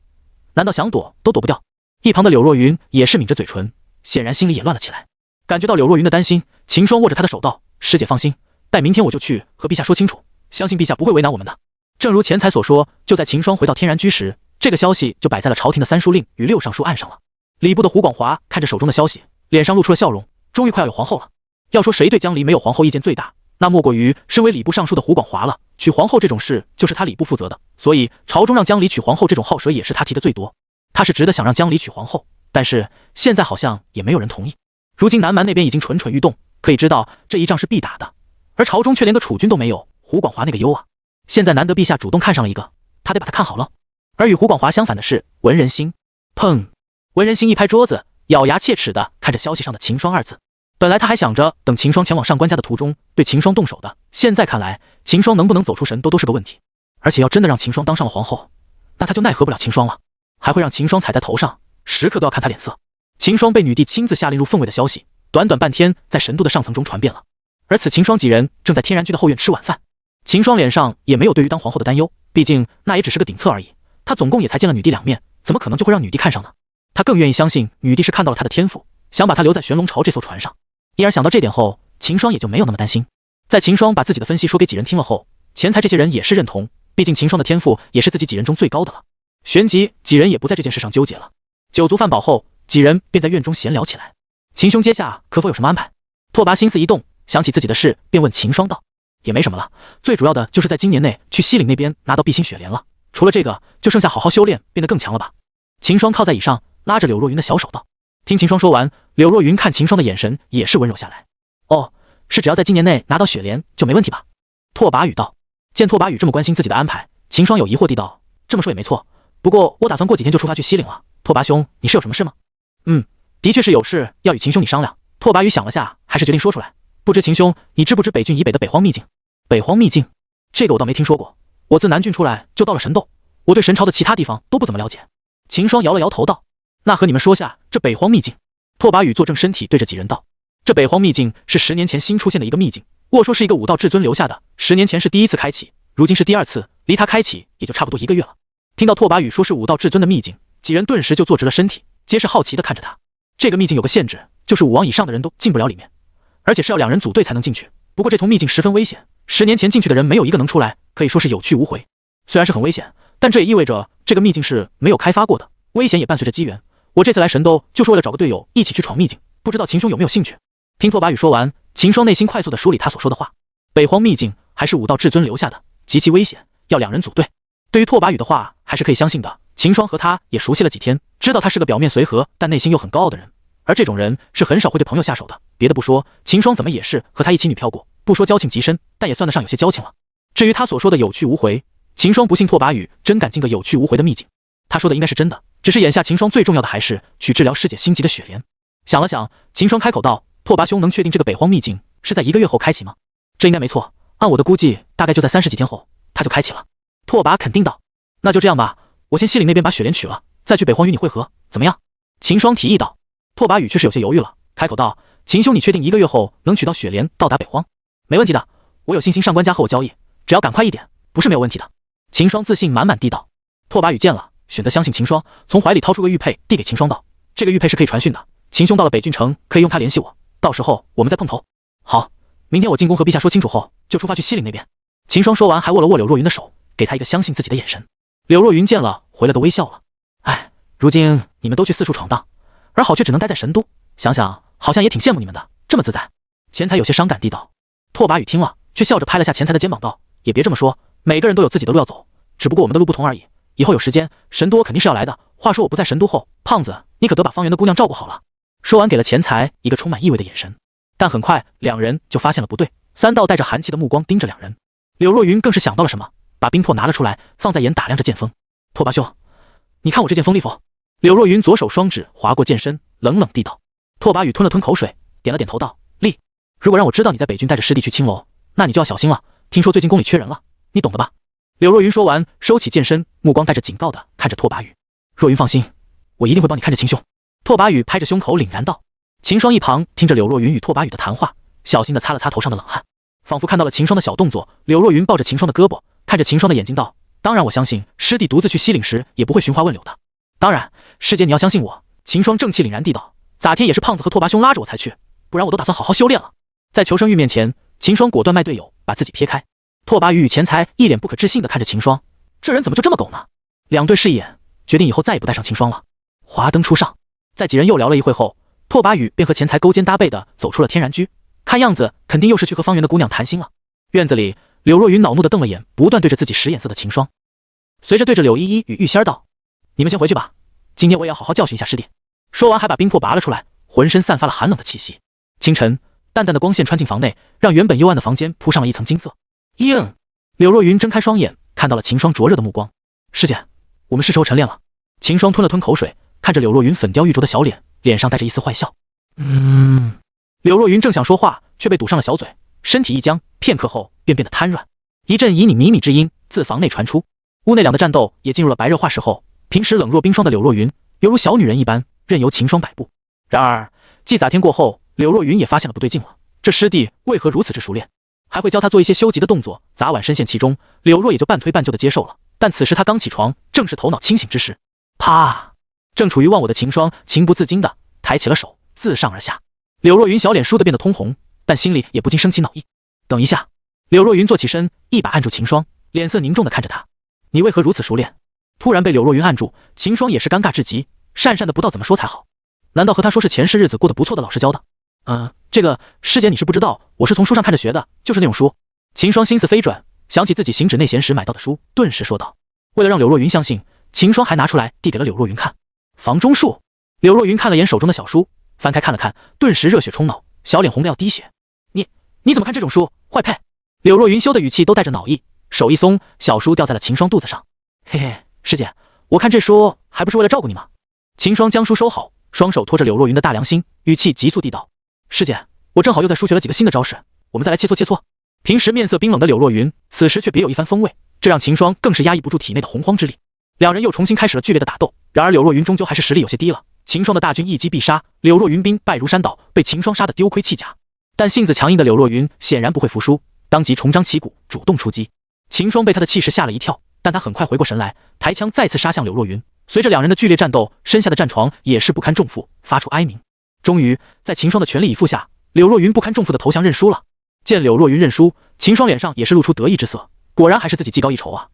A: 难道想躲都躲不掉？一旁的柳若云也是抿着嘴唇，显然心里也乱了起来。感觉到柳若云的担心，秦霜握着她的手道，师姐放心，待明天我就去和陛下说清楚，相信陛下不会为难我们的。正如钱财所说，就在秦霜回到天然居时，这个消息就摆在了朝廷的3书令与6尚书案上了。礼部的胡广华看着手中的消息，脸上露出了笑容，终于快要有皇后了。要说谁对江离没有皇后意见最大，那莫过于身为礼部尚书的胡广华了。娶皇后这种事就是他礼部负责的，所以朝中让江离娶皇后这种好蛇也是他提的最多。他是直的想让江离娶皇后，但是现在好像也没有人同意。如今南蛮那边已经蠢蠢欲动，可以知道这一仗是必打的，而朝中却连个储君都没有，胡广华那个优啊！现在难得陛下主动看上了一个，他得把他看好了。而与胡广华相反的是文仁心。砰！文仁心一拍桌子，咬牙切齿的看着消息上的秦霜2字。本来他还想着等秦霜前往上官家的途中对秦霜动手的，现在看来秦霜能不能走出神都是个问题。而且要真的让秦霜当上了皇后，那他就奈何不了秦霜了，还会让秦霜踩在头上，时刻都要看他脸色。秦霜被女帝亲自下令入凤位的消息，短短半天在神都的上层中传遍了。而此秦霜几人正在天然居的后院吃晚饭，秦霜脸上也没有对于当皇后的担忧，毕竟那也只是个顶侧而已。他总共也才见了女帝2面，怎么可能就会让女帝看上呢？他更愿意相信女帝是看到了他的天赋，想把他留在玄龙朝这艘船上。因而想到这点后，秦霜也就没有那么担心。在秦霜把自己的分析说给几人听了后，钱财这些人也是认同，毕竟秦霜的天赋也是自己几人中最高的了。旋即几人也不在这件事上纠结了。酒足饭饱后，几人便在院中闲聊起来。秦兄接下可否有什么安排？拓跋心思一动，想起自己的事，便问秦霜道。也没什么了，最主要的就是在今年内去西岭那边拿到碧心雪莲了，除了这个就剩下好好修炼，变得更强了吧。秦霜靠在椅上，拉着柳若云的小手道。听秦霜说完，柳若云看秦霜的眼神也是温柔下来。哦，是只要在今年内拿到雪莲就没问题吧？拓跋宇道。见拓跋宇这么关心自己的安排，秦霜有疑惑地道，这么说也没错，不过我打算过几天就出发去西岭了。拓跋兄，你是有什么事吗？的确是有事要与秦兄你商量。拓跋宇想了下，还是决定说出来。不知秦兄你知不知北郡以北的北荒秘境？北荒秘境，这个我倒没听说过。我自南郡出来就到了神斗，我对神朝的其他地方都不怎么了解。秦霜摇了摇头道。那和你们说下这北荒秘境。拓跋宇坐正身体，对着几人道。这北荒秘境是10年前新出现的一个秘境，或说是一个武道至尊留下的。10年前是第1次开启，如今是第2次，离他开启也就差不多1个月了。听到拓跋宇说是武道至尊的秘境，几人顿时就坐直了身体，皆是好奇地看着他。这个秘境有个限制，就是5王以上的人都进不了里面，而且是要2人组队才能进去。不过这丛秘境十分危险，10年前进去的人没有一个能出来，可以说是有去无回。虽然是很危险，但这也意味着这个秘境是没有开发过的，危险也伴随着机缘。我这次来神都就是为了找个队友一起去闯秘境，不知道秦兄有没有兴趣？听拓跋宇说完，秦霜内心快速地梳理他所说的话。北荒秘境还是武道至尊留下的，极其危险，要2人组队。对于拓跋宇的话还是可以相信的，秦霜和他也熟悉了几天，知道他是个表面随和但内心又很高傲的人，而这种人是很少会对朋友下手的。别的不说，秦霜怎么也是和他一起女漂过，不说交情极深，但也算得上有些交情了。至于他所说的有去无回，秦霜不信拓跋宇真敢进个有去无回的秘境，他说的应该是真的，只是眼下秦霜最重要的还是去治疗师姐心急的雪莲。想了想，秦霜开口道，拓跋兄能确定这个北荒秘境是在1个月后开启吗？这应该没错，按我的估计大概就在30几天后。他就开启了。拓跋肯定道：“那就这样吧，我先西岭那边把雪莲取了，再去北荒与你会合，怎么样？”秦霜提议道。拓跋语却是有些犹豫了，开口道：“秦兄，你确定1个月后能取到雪莲到达北荒？”“没问题的，我有信心上官家和我交易，只要赶快一点，不是没有问题的。”秦霜自信满满地道。拓跋语见了，选择相信秦霜，从怀里掏出个玉佩递给秦霜道：“这个玉佩是可以传讯的，秦兄到了北郡城可以用它联系我，到时候我们再碰头。”“好，明天我进宫和陛下说清楚后，就出发去西岭那边。”秦霜说完还握了握柳若云的手，给她一个相信自己的眼神。柳若云见了回了个微笑了。哎，如今你们都去四处闯荡，而好却只能待在神都，想想好像也挺羡慕你们的，这么自在。钱财有些伤感地道。拓跋语听了却笑着拍了下钱财的肩膀道：“也别这么说，每个人都有自己的路要走，只不过我们的路不同而已。以后有时间，神都我肯定是要来的。话说我不在神都后，胖子你可得把方圆的姑娘照顾好了。”说完给了钱财一个充满意味的眼神，但很快两人就发现了不对，三道带着寒气的目光盯着两人。柳若云更是想到了什么，把冰魄拿了出来，放在眼打量着剑锋。“拓跋兄，你看我这剑锋利否？”柳若云左手双指划过剑身，冷冷地道。拓跋语吞了吞口水，点了点头道：“利。如果让我知道你在北郡带着师弟去青楼，那你就要小心了。听说最近宫里缺人了，你懂的吧？”柳若云说完，收起剑身，目光带着警告的看着拓跋语。“若云放心，我一定会帮你看着秦兄。”拓跋语拍着胸口凛然道。秦霜一旁听着柳若云与拓跋语的谈话，小心的擦了擦头上的冷汗，仿佛看到了秦霜的小动作。柳若云抱着秦霜的胳膊，看着秦霜的眼睛道：“当然我相信师弟独自去西岭时也不会寻花问柳的。当然，师姐你要相信我。”秦霜正气凛然地道：“咋天也是胖子和拓跋兄拉着我才去，不然我都打算好好修炼了。”在求生欲面前，秦霜果断卖队友，把自己撇开。拓跋语与钱财一脸不可置信地看着秦霜，这人怎么就这么狗呢？两对视一眼，决定以后再也不带上秦霜了。华灯初上，在几人又聊了一会后，拓跋语便和钱财勾肩搭背地走出了天然居，看样子肯定又是去和方圆的姑娘谈心了。院子里，柳若云恼怒地瞪了眼，不断对着自己使眼色的秦霜，随着对着柳依依与玉仙儿道：“你们先回去吧，今天我也要好好教训一下师弟。”说完还把冰魄拔了出来，浑身散发了寒冷的气息。清晨，淡淡的光线穿进房内，让原本幽暗的房间铺上了一层金色。应，柳若云睁开双眼，看到了秦霜灼热的目光。“师姐，我们是时候晨练了。”秦霜吞了吞口水，看着柳若云粉雕玉琢的小脸，脸上带着一丝坏笑。柳若云正想说话，却被堵上了小嘴，身体一僵，片刻后便变得瘫软。一阵旖旎靡靡之音自房内传出，屋内两的战斗也进入了白热化时候。平时冷若冰霜的柳若云，犹如小女人一般，任由秦霜摆布。然而继咋天过后，柳若云也发现了不对劲了，这师弟为何如此之熟练，还会教他做一些修集的动作。早晚深陷其中，柳若也就半推半就的接受了。但此时他刚起床，正是头脑清醒之时。啪！正处于忘我的秦霜情不自禁的抬起了手，自上而下。柳若云小脸倏地变得通红，但心里也不禁生起恼意。等一下！柳若云坐起身，一把按住秦霜，脸色凝重的看着他：“你为何如此熟练？”突然被柳若云按住，秦霜也是尴尬至极，讪讪的不知道怎么说才好。难道和他说是前世日子过得不错的老师教的？这个师姐你是不知道，我是从书上看着学的，就是那种书。秦霜心思飞转，想起自己行止内闲时买到的书，顿时说道。为了让柳若云相信，秦霜还拿出来递给了柳若云看。房中术。柳若云看了眼手中的小书，翻开看了看，顿时热血冲脑，小脸红得要滴血。你怎么看这种书？坏配！柳若云羞的语气都带着恼意，手一松，小书掉在了秦霜肚子上。嘿嘿，师姐，我看这书还不是为了照顾你吗？秦霜将书收好，双手托着柳若云的大良心，语气急促地道：“师姐，我正好又在书学了几个新的招式，我们再来切磋切磋。”平时面色冰冷的柳若云，此时却别有一番风味，这让秦霜更是压抑不住体内的洪荒之力。两人又重新开始了剧烈的打斗，然而柳若云终究还是实力有些低了。秦霜的大军一击必杀，柳若云兵败如山倒，被秦霜杀得丢盔弃甲。但性子强硬的柳若云显然不会服输，当即重张旗鼓，主动出击。秦霜被他的气势吓了一跳，但他很快回过神来，抬枪再次杀向柳若云。随着两人的剧烈战斗，身下的战床也是不堪重负，发出哀鸣。终于，在秦霜的全力以赴下，柳若云不堪重负的投降认输了。见柳若云认输，秦霜脸上也是露出得意之色，果然还是自己技高一筹啊。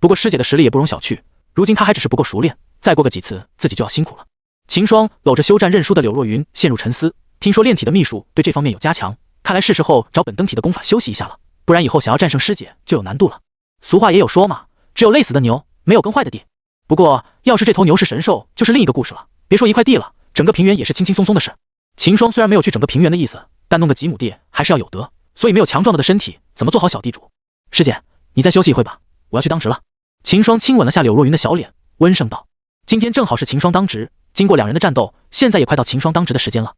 A: 不过师姐的实力也不容小觑，如今她还只是不够熟练，再过个几次自己就要辛苦了。秦霜搂着休战认输的柳若云陷入沉思，听说炼体的秘术对这方面有加强，看来是时候找本登体的功法休息一下了，不然以后想要战胜师姐就有难度了。俗话也有说嘛，只有累死的牛，没有耕坏的地。不过要是这头牛是神兽，就是另一个故事了。别说一块地了，整个平原也是轻轻松松的事。秦霜虽然没有去整个平原的意思，但弄个几亩地还是要有得，所以没有强壮的身体，怎么做好小地主？师姐，你再休息一会吧，我要去当值了。秦霜亲吻了下柳若云的小脸，温声道：“今天正好是秦霜当值，经过两人的战斗，现在也快到秦霜当值的时间了。”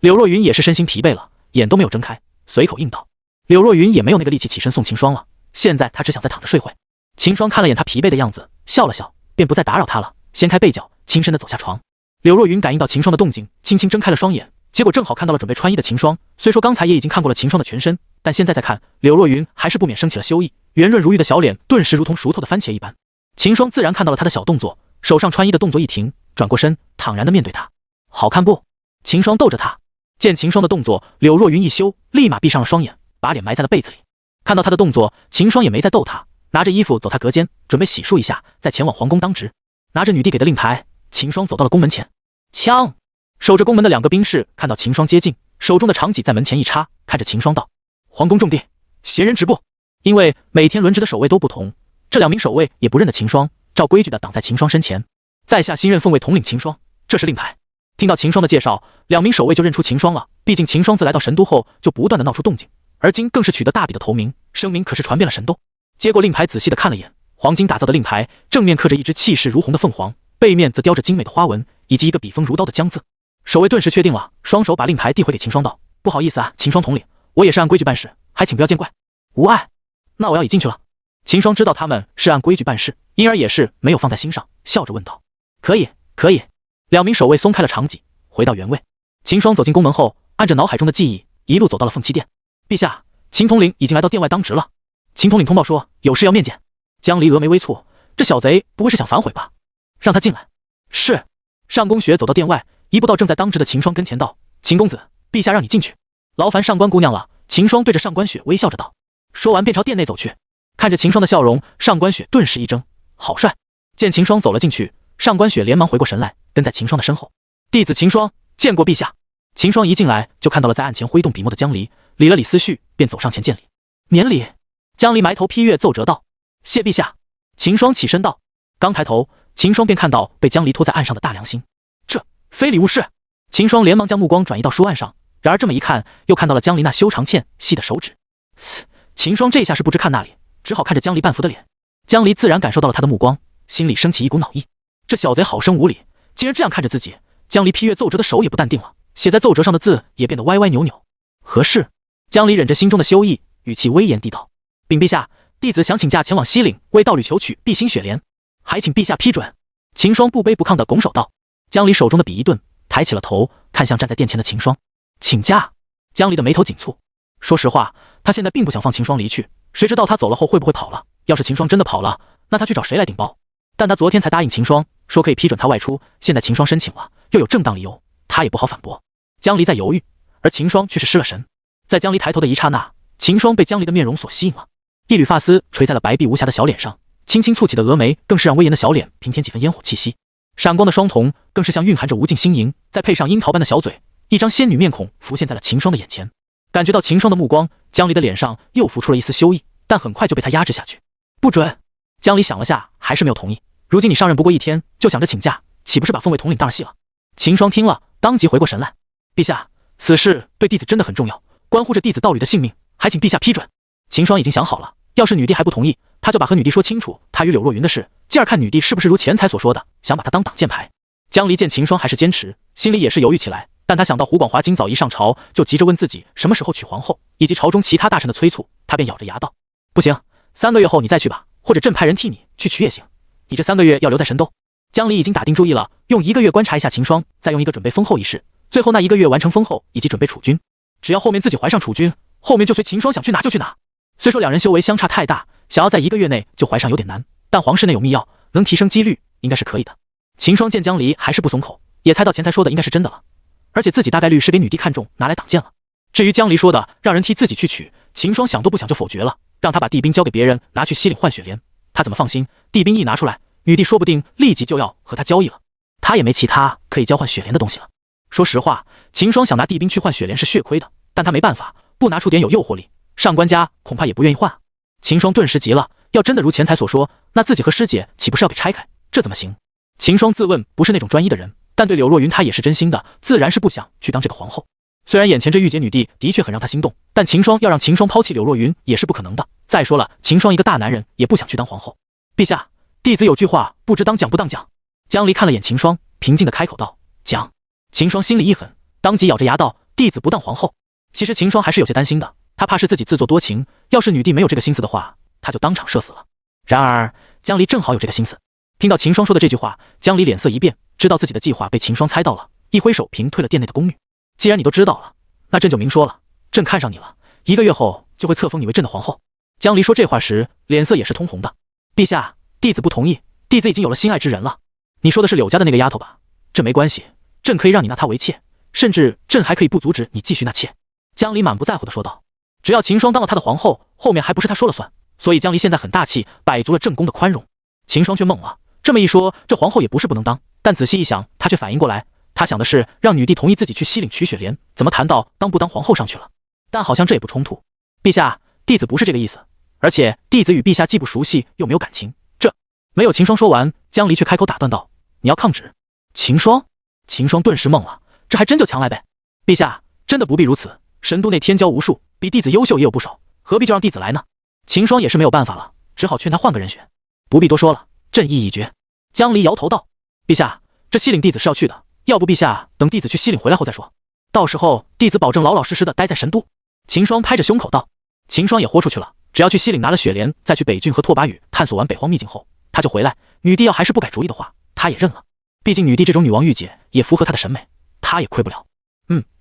A: 柳若云也是身心疲惫了，眼都没有睁开，随口应道。柳若云也没有那个力气起身送秦霜了，现在他只想再躺着睡会。秦霜看了眼他疲惫的样子，笑了笑，便不再打扰他了，掀开被角，轻身的走下床。柳若云感应到秦霜的动静，轻轻睁开了双眼，结果正好看到了准备穿衣的秦霜。虽说刚才也已经看过了秦霜的全身，但现在再看，柳若云还是不免生起了羞意，圆润如玉的小脸顿时如同熟透的番茄一般。秦霜自然看到了他的小动作，手上穿衣的动作一停，转过身，坦然的面对他。好看不？秦霜逗着他。见秦霜的动作，柳若云一羞，立马闭上了双眼，把脸埋在了被子里。看到他的动作，秦霜也没再逗他，拿着衣服走他隔间，准备洗漱一下，再前往皇宫当值。拿着女帝给的令牌，秦霜走到了宫门前。枪！守着宫门的2个兵士看到秦霜接近，手中的长戟在门前一插，看着秦霜道：“皇宫重地，闲人止步。”因为每天轮值的守卫都不同，这2名守卫也不认得秦霜，照规矩的挡在秦霜身前。在下新任奉卫统领秦霜，这是令牌。听到秦霜的介绍，2名守卫就认出秦霜了。毕竟秦霜自来到神都后就不断的闹出动静，而今更是取得大笔的头名，声名可是传遍了神都。接过令牌，仔细的看了眼，黄金打造的令牌，正面刻着一只气势如虹的凤凰，背面则雕着精美的花纹，以及一个笔锋如刀的江字。守卫顿时确定了，双手把令牌递回给秦霜道：“不好意思啊，秦霜统领，我也是按规矩办事，还请不要见怪。”“无碍，那我要已进去了。”秦霜知道他们是按规矩办事，因而也是没有放在心上，笑着问道：“可以，可以。”2名守卫松开了长戟，回到原位。秦霜走进宫门后，按着脑海中的记忆，一路走到了凤栖殿。陛下，秦统领已经来到殿外当值了。秦统领通报说有事要面见。江离峨眉微蹙，这小贼不会是想反悔吧？让他进来。是。上宫雪走到殿外，一步到正在当值的秦霜跟前道：“秦公子，陛下让你进去。”“劳烦上官姑娘了。”秦霜对着上官雪微笑着道。说完便朝殿内走去。看着秦霜的笑容，上官雪顿时一怔，好帅。见秦霜走了进去，上官雪连忙回过神来，跟在秦霜的身后。弟子秦霜见过陛下。秦霜一进来就看到了在案前挥动笔墨的江离，理了理思绪，便走上前见礼。免礼。江离埋头批阅奏折道：“谢陛下。”秦霜起身道。刚抬头，秦霜便看到被江离拖在岸上的大梁星。这非礼勿视。秦霜连忙将目光转移到书案上，然而这么一看，又看到了江离那修长纤细的手指。秦霜这下是不知看哪里，只好看着江离半幅的脸。江离自然感受到了他的目光，心里升起一股恼意。这小贼好生无礼，竟然这样看着自己。江离批阅奏折的手也不淡定了，写在奏折上的字也变得歪歪扭扭。何事？江离忍着心中的羞意，语气威严地道：“禀陛下，弟子想请假前往西岭为道侣求取碧心雪莲，还请陛下批准。”秦霜不卑不亢地拱手道。江离手中的笔一顿，抬起了头，看向站在殿前的秦霜。请假？江离的眉头紧蹙。说实话，他现在并不想放秦霜离去，谁知道他走了后会不会跑了？要是秦霜真的跑了，那他去找谁来顶包？但他昨天才答应秦霜，说可以批准他外出，现在秦霜申请了，又有正当理由，他也不好反驳。江离在犹豫，而秦霜却是失了神。在江离抬头的一刹那，秦霜被江离的面容所吸引了，一缕发丝垂在了白璧无瑕的小脸上，轻轻蹙起的峨眉更是让威严的小脸平添几分烟火气息，闪光的双瞳更是像蕴含着无尽星莹，再配上樱桃般的小嘴，一张仙女面孔浮现在了秦霜的眼前。感觉到秦霜的目光，江离的脸上又浮出了一丝羞意，但很快就被他压制下去。不准！江离想了下，还是没有同意。如今你上任不过1天，就想着请假，岂不是把凤卫统领当儿戏了？秦霜听了，当即回过神来。陛下，此事对弟子真的很重要，关乎着弟子道侣的性命，还请陛下批准。秦霜已经想好了，要是女帝还不同意，他就把和女帝说清楚他与柳若云的事，继而看女帝是不是如钱财所说的，想把他当挡箭牌。江离见秦霜还是坚持，心里也是犹豫起来，但他想到胡广华今早一上朝就急着问自己什么时候娶皇后，以及朝中其他大臣的催促，他便咬着牙道：“不行，3个月后你再去吧，或者朕派人替你去娶也行。你这3个月要留在神都。”江离已经打定主意了，用1个月观察一下秦霜，再用1个准备封后一事，最后那1个月完成封后以及准备储君。只要后面自己怀上储君，后面就随秦霜想去哪就去哪。虽说2人修为相差太大，想要在1个月内就怀上有点难，但皇室内有秘药，能提升几率，应该是可以的。秦霜见江离还是不松口，也猜到钱财说的应该是真的了，而且自己大概率是给女帝看中，拿来挡箭了。至于江离说的让人替自己去取，秦霜想都不想就否决了，让他把地兵交给别人，拿去西岭换雪莲。他怎么放心？地兵一拿出来，女帝说不定立即就要和他交易了，他也没其他可以交换雪莲的东西了。说实话，秦霜想拿地兵去换雪莲是血亏的，但他没办法，不拿出点有诱惑力，上官家恐怕也不愿意换。秦霜顿时急了，要真的如钱财所说，那自己和师姐岂不是要给拆开？这怎么行？秦霜自问不是那种专一的人，但对柳若云他也是真心的，自然是不想去当这个皇后。虽然眼前这御姐女帝的确很让他心动，但秦霜要让秦霜抛弃柳若云也是不可能的。再说了，秦霜一个大男人也不想去当皇后。陛下，弟子有句话不知当讲不当讲。江离看了眼秦霜，平静的开口道：“讲。”秦霜心里一狠，当即咬着牙道：“弟子不当皇后。”其实秦霜还是有些担心的，他怕是自己自作多情，要是女帝没有这个心思的话，他就当场射死了。然而江离正好有这个心思，听到秦霜说的这句话，江离脸色一变，知道自己的计划被秦霜猜到了，一挥手平退了殿内的宫女。既然你都知道了，那朕就明说了，朕看上你了，1个月后就会册封你为朕的皇后。江离说这话时，脸色也是通红的。陛下，弟子不同意，弟子已经有了心爱之人了。你说的是柳家的那个丫头吧？这没关系，朕可以让你纳她为妾，甚至朕还可以不阻止你继续纳妾。江离满不在乎地说道。只要秦霜当了他的皇后，后面还不是他说了算，所以江离现在很大气，摆足了正宫的宽容。秦霜却懵了，这么一说，这皇后也不是不能当，但仔细一想，他却反应过来，他想的是让女帝同意自己去西岭娶雪莲，怎么谈到当不当皇后上去了？但好像这也不冲突。陛下，弟子不是这个意思，而且弟子与陛下既不熟悉又没有感情。这没有秦霜说完，江离却开口打断道：“你要抗旨？”秦霜顿时懵了，这还真就强来呗。陛下，真的不必如此，神都内天骄无数，比弟子优秀也有不少，何必就让弟子来呢？秦霜也是没有办法了，只好劝他换个人选。不必多说了，朕意已决。江离摇头道：“陛下，这西岭弟子是要去的，要不陛下等弟子去西岭回来后再说，到时候弟子保证老老实实的待在神都。”秦霜拍着胸口道。秦霜也豁出去了，只要去西岭拿了雪莲，再去北郡和拓跋宇探索完北荒秘境后，他就回来。女帝要还是不改主意的话，他也认了。毕竟女帝这种女王御姐也符合他的审美，他也亏不了。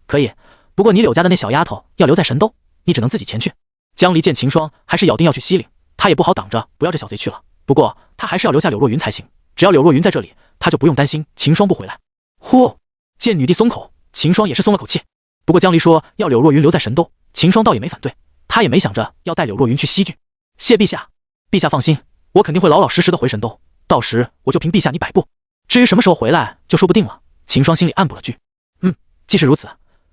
A: 可以，不过你柳家的那小丫头要留在神都，你只能自己前去。江离见秦霜还是咬定要去西岭，他也不好挡着不要这小贼去了，不过他还是要留下柳若云才行，只要柳若云在这里，他就不用担心秦霜不回来。呼，见女帝松口，秦霜也是松了口气。不过江离说要柳若云留在神都，秦霜倒也没反对，他也没想着要带柳若云去西郡。谢陛下，陛下放心，我肯定会老老实实的回神都，到时我就凭陛下你摆布，至于什么时候回来就说不定了。秦霜心里暗补了句，既是如此，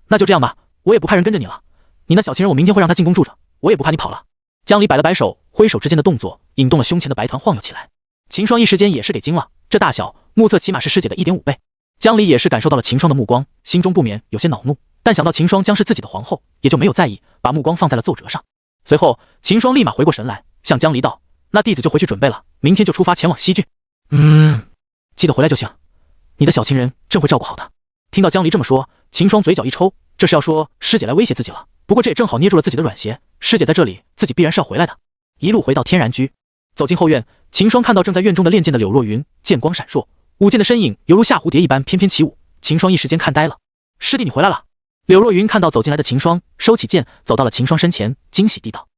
A: 那就这样吧，我也不派人跟着你了。你那小情人我明天会让他进宫住着，我也不怕你跑了。江离摆了摆手，挥手之间的动作引动了胸前的白团晃悠起来。秦霜一时间也是给惊了，这大小目测起码是师姐的1.5倍。江离也是感受到了秦霜的目光，心中不免有些恼怒，但想到秦霜将是自己的皇后，也就没有在意，把目光放在了奏折上。随后秦霜立马回过神来，向江离道：“那弟子就回去准备了，明天就出发前往西郡。记得回来就行，你的小情人朕会照顾好的。”听到江离这么说，秦霜嘴角一抽，这是要说师姐来威胁自己了。不过这也正好捏住了自己的软鞋，师姐在这里，自己必然是要回来的。一路回到天然居，走进后院，秦霜看到正在院中的练剑的柳若云，剑光闪蝴，舞剑的身影犹如下蝴蝶一般翩翩起舞。秦霜一时间看呆了。师弟你回来了。柳若云看到走进来的秦霜，收起剑，走到了秦霜身前，惊喜地道：“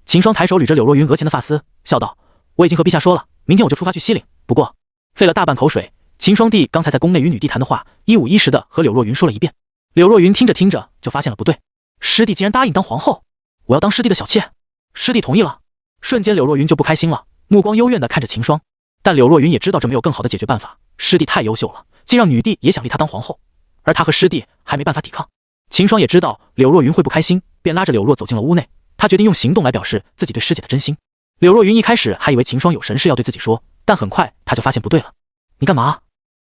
A: 秦霜抬手捋着柳若云额前的发丝，笑道：“我已经和陛下说了，明天我就出发去西岭。不过费了大半口水，秦霜弟刚才在宫内与女帝谈的话，一五一十的和柳若云说了一遍。”柳若云听着听着就发现了不对，师弟竟然答应当皇后，我要当师弟的小妾。师弟同意了。瞬间柳若云就不开心了，目光幽怨地看着秦霜。但柳若云也知道这没有更好的解决办法，师弟太优秀了，竟让女帝也想立他当皇后，而他和师弟还没办法抵抗。秦霜也知道柳若云会不开心，便拉着柳若走进了屋内。他决定用行动来表示自己对师姐的真心。柳若云一开始还以为秦霜有神事要对自己说，但很快他就发现不对了。你干嘛？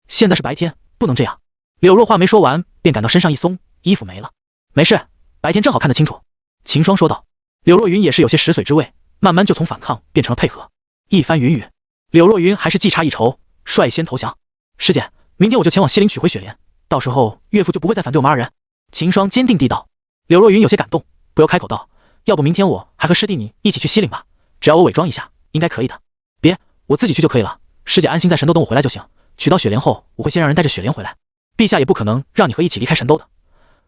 A: 现在是白天，不能这样。柳若话没说完，便感到身上一松，衣服没了。没事，白天正好看得清楚。秦霜说道。柳若云也是有些食髓之味，慢慢就从反抗变成了配合。一番云雨，柳若云还是记差一筹，率先投降。师姐，明天我就前往西岭取回雪莲，到时候岳父就不会再反对我们2人。秦霜坚定地道。柳若云有些感动，不由开口道：“要不明天我还和师弟你一起去西岭吧？只要我伪装一下，应该可以的。”别，我自己去就可以了。师姐安心在神都等我回来就行。取到雪莲后，我会先让人带着雪莲回来。陛下也不可能让你和一起离开神都的，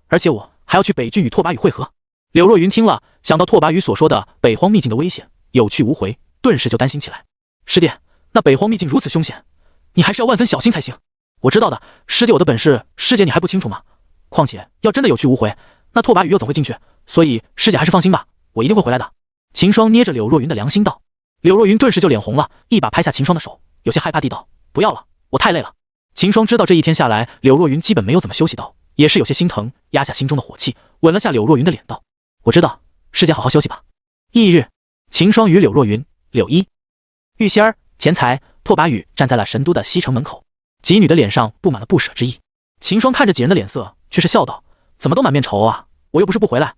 A: 而且我还要去北郡与拓跋宇会合。柳若云听了，想到拓跋宇所说的北荒秘境的危险，有去无回，顿时就担心起来。师弟，那北荒秘境如此凶险，你还是要万分小心才行。我知道的，师弟我的本事，师姐你还不清楚吗？况且要真的有去无回，那拓跋宇又怎会进去？所以师姐还是放心吧，我一定会回来的。秦霜捏着柳若云的良心道。柳若云顿时就脸红了，一把拍下秦霜的手，有些害怕地道：“不要了，我太累了。”秦霜知道这一天下来，柳若云基本没有怎么休息到，也是有些心疼，压下心中的火气，吻了下柳若云的脸道：“我知道，师姐好好休息吧。”翌日，秦霜与柳若云、柳依、玉仙儿、钱财、拓跋宇站在了神都的西城门口，几女的脸上布满了不舍之意。秦霜看着几人的脸色，却是笑道：“怎么都满面愁啊？我又不是不回来，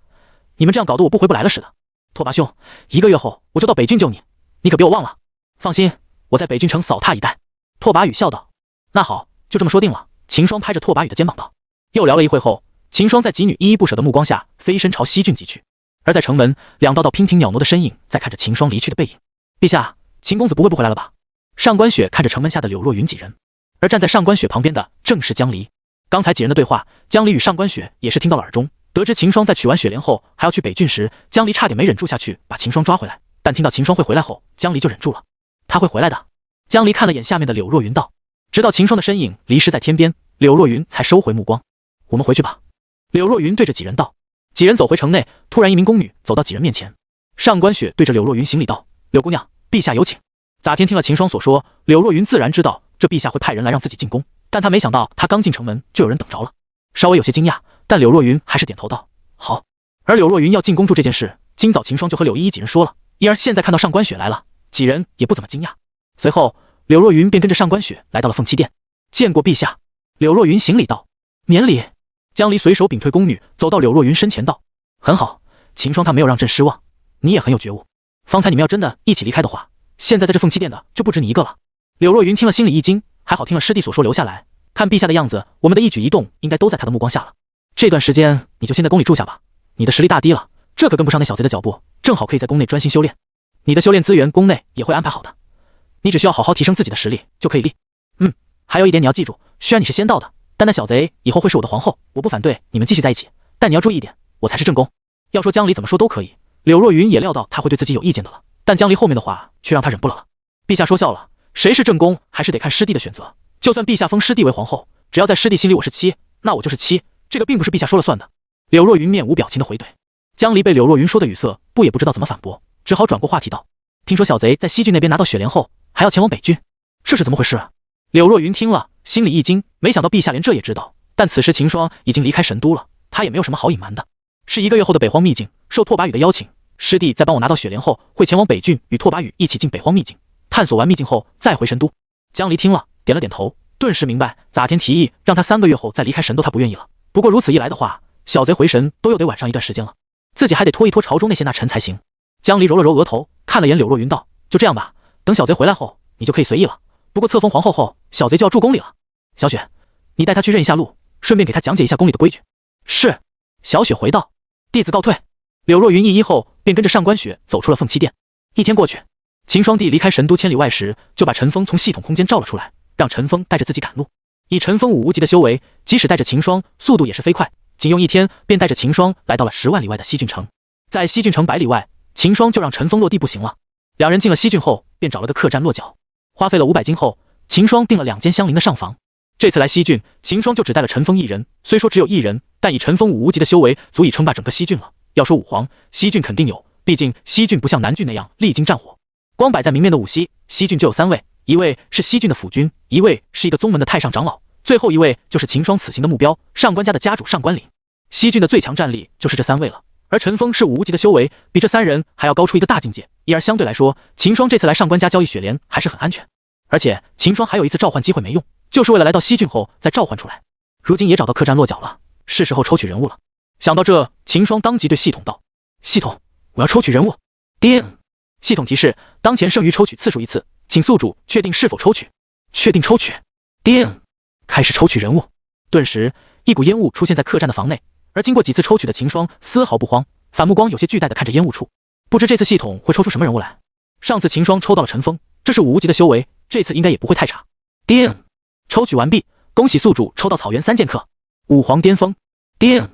A: 你们这样搞得我不回不来了似的。拓跋兄，1个月后我就到北郡救你，你可别我忘了。放心，我在北郡城扫榻以待。”拓跋宇笑道：“那好，就这么说定了。”秦霜拍着拓跋宇的肩膀道。又聊了一会后，秦霜在几女依依不舍的目光下，飞身朝西郡疾去。而在城门，两道娉婷袅娜的身影在看着秦霜离去的背影。陛下，秦公子不会不回来了吧？上官雪看着城门下的柳若云几人，而站在上官雪旁边的正是江离。刚才几人的对话，江离与上官雪也是听到了耳中。得知秦霜在取完雪莲后还要去北郡时，江离差点没忍住下去把秦霜抓回来。但听到秦霜会回来后，江离就忍住了。他会回来的。江离看了眼下面的柳若云道，直到秦霜的身影离失在天边，柳若云才收回目光。我们回去吧。柳若云对着几人道。几人走回城内，突然一名宫女走到几人面前。上官雪对着柳若云行礼道：柳姑娘，陛下有请。咋天听了秦霜所说，柳若云自然知道这陛下会派人来让自己进宫，但他没想到他刚进城门就有人等着了，稍微有些惊讶，但柳若云还是点头道好。而柳若云要进宫住这件事，今早秦霜就和柳依依几人说了，因而现在看到上官雪来了，几人也不怎么惊讶。随后柳若云便跟着上官雪来到了凤栖殿。见过陛下。柳若云行礼道。免礼。江离随手屏退宫女，走到柳若云身前道：很好，秦霜他没有让朕失望，你也很有觉悟。方才你们要真的一起离开的话，现在在这凤栖殿的就不止你一个了。柳若云听了心里一惊，还好听了师弟所说留下来，看陛下的样子，我们的一举一动应该都在他的目光下了。这段时间你就先在宫里住下吧，你的实力大低了，这可跟不上那小贼的脚步，正好可以在宫内专心修炼。你的修炼资源宫内也会安排好的，你只需要好好提升自己的实力就可以立。还有一点你要记住，虽然你是先到的，但那小贼以后会是我的皇后，我不反对你们继续在一起，但你要注意一点，我才是正宫。要说江离怎么说都可以，柳若云也料到他会对自己有意见的了，但江离后面的话却让他忍不了了。陛下说笑了，谁是正宫还是得看师弟的选择，就算陛下封师弟为皇后，只要在师弟心里我是妻，那我就是妻，这个并不是陛下说了算的。柳若云面无表情的回怼。江离被柳若云说的语塞，不也不知道怎么反驳，只好转过话题道：听说小贼在西郡那边拿到雪莲后还要前往北郡，这是怎么回事啊？柳若云听了心里一惊，没想到陛下连这也知道，但此时秦霜已经离开神都了，他也没有什么好隐瞒的。是1个月后的北荒秘境，受拓跋羽的邀请，师弟在帮我拿到雪莲后会前往北郡与拓跋羽一起进北荒秘境，探索完秘境后再回神都。江离听了点了点头，顿时明白咋天提议让他3个月后再离开神都他不愿意了，不过如此一来的话，小贼回神都又得晚上一段时间了，自己还得拖一拖朝中那些大臣才行。江离揉了揉额头，看了眼柳若云道：就这样吧，等小贼回来后你就可以随意了，不过册封皇后后小贼就要住宫里了。小雪，你带他去认一下路，顺便给他讲解一下宫里的规矩。是。小雪回道：弟子告退。柳若云一揖后便跟着上官雪走出了凤栖殿。一天过去，秦霜帝离开神都千里外时，就把陈峰从系统空间召了出来，让陈峰带着自己赶路。以陈峰5无极的修为，即使带着秦霜，速度也是飞快，仅用1天便带着秦霜来到了10万里外的西郡城。在西郡城100里外，秦霜就让陈峰落地步行了。两人进了西郡后，便找了个客栈落脚，花费了500金后，秦霜订了2间相邻的上房。这次来西郡，秦霜就只带了陈峰1人，虽说只有1人，但以陈峰5无极的修为，足以称霸整个西郡了。要说武皇，西郡肯定有，毕竟西郡不像南郡那样历经战火。光摆在明面的武西，西郡就有3位，一位是西郡的辅君，一位是一个宗门的太上长老，最后一位就是秦霜此行的目标，上官家的家主上官岭。西郡的最强战力就是这3位了，而陈峰是5无极的修为，比这3人还要高出一个大境界，因而相对来说，秦霜这次来上官家交易雪莲还是很安全。而且秦霜还有一次召唤机会没用，就是为了来到西郡后再召唤出来。如今也找到客栈落脚了，是时候抽取人物了。想到这，秦霜当即对系统道：系统，我要抽取人物。叮！系统提示：当前剩余抽取次数1次，请宿主确定是否抽取。确定抽取。叮！开始抽取人物。顿时一股烟雾出现在客栈的房内，而经过几次抽取的秦霜丝毫不慌，反目光有些惧待地看着烟雾处，不知这次系统会抽出什么人物来。上次秦霜抽到了陈峰，这是5无极的修为，这次应该也不会太差。叮！抽取完毕，恭喜宿主抽到草原3剑客，武皇巅峰。叮！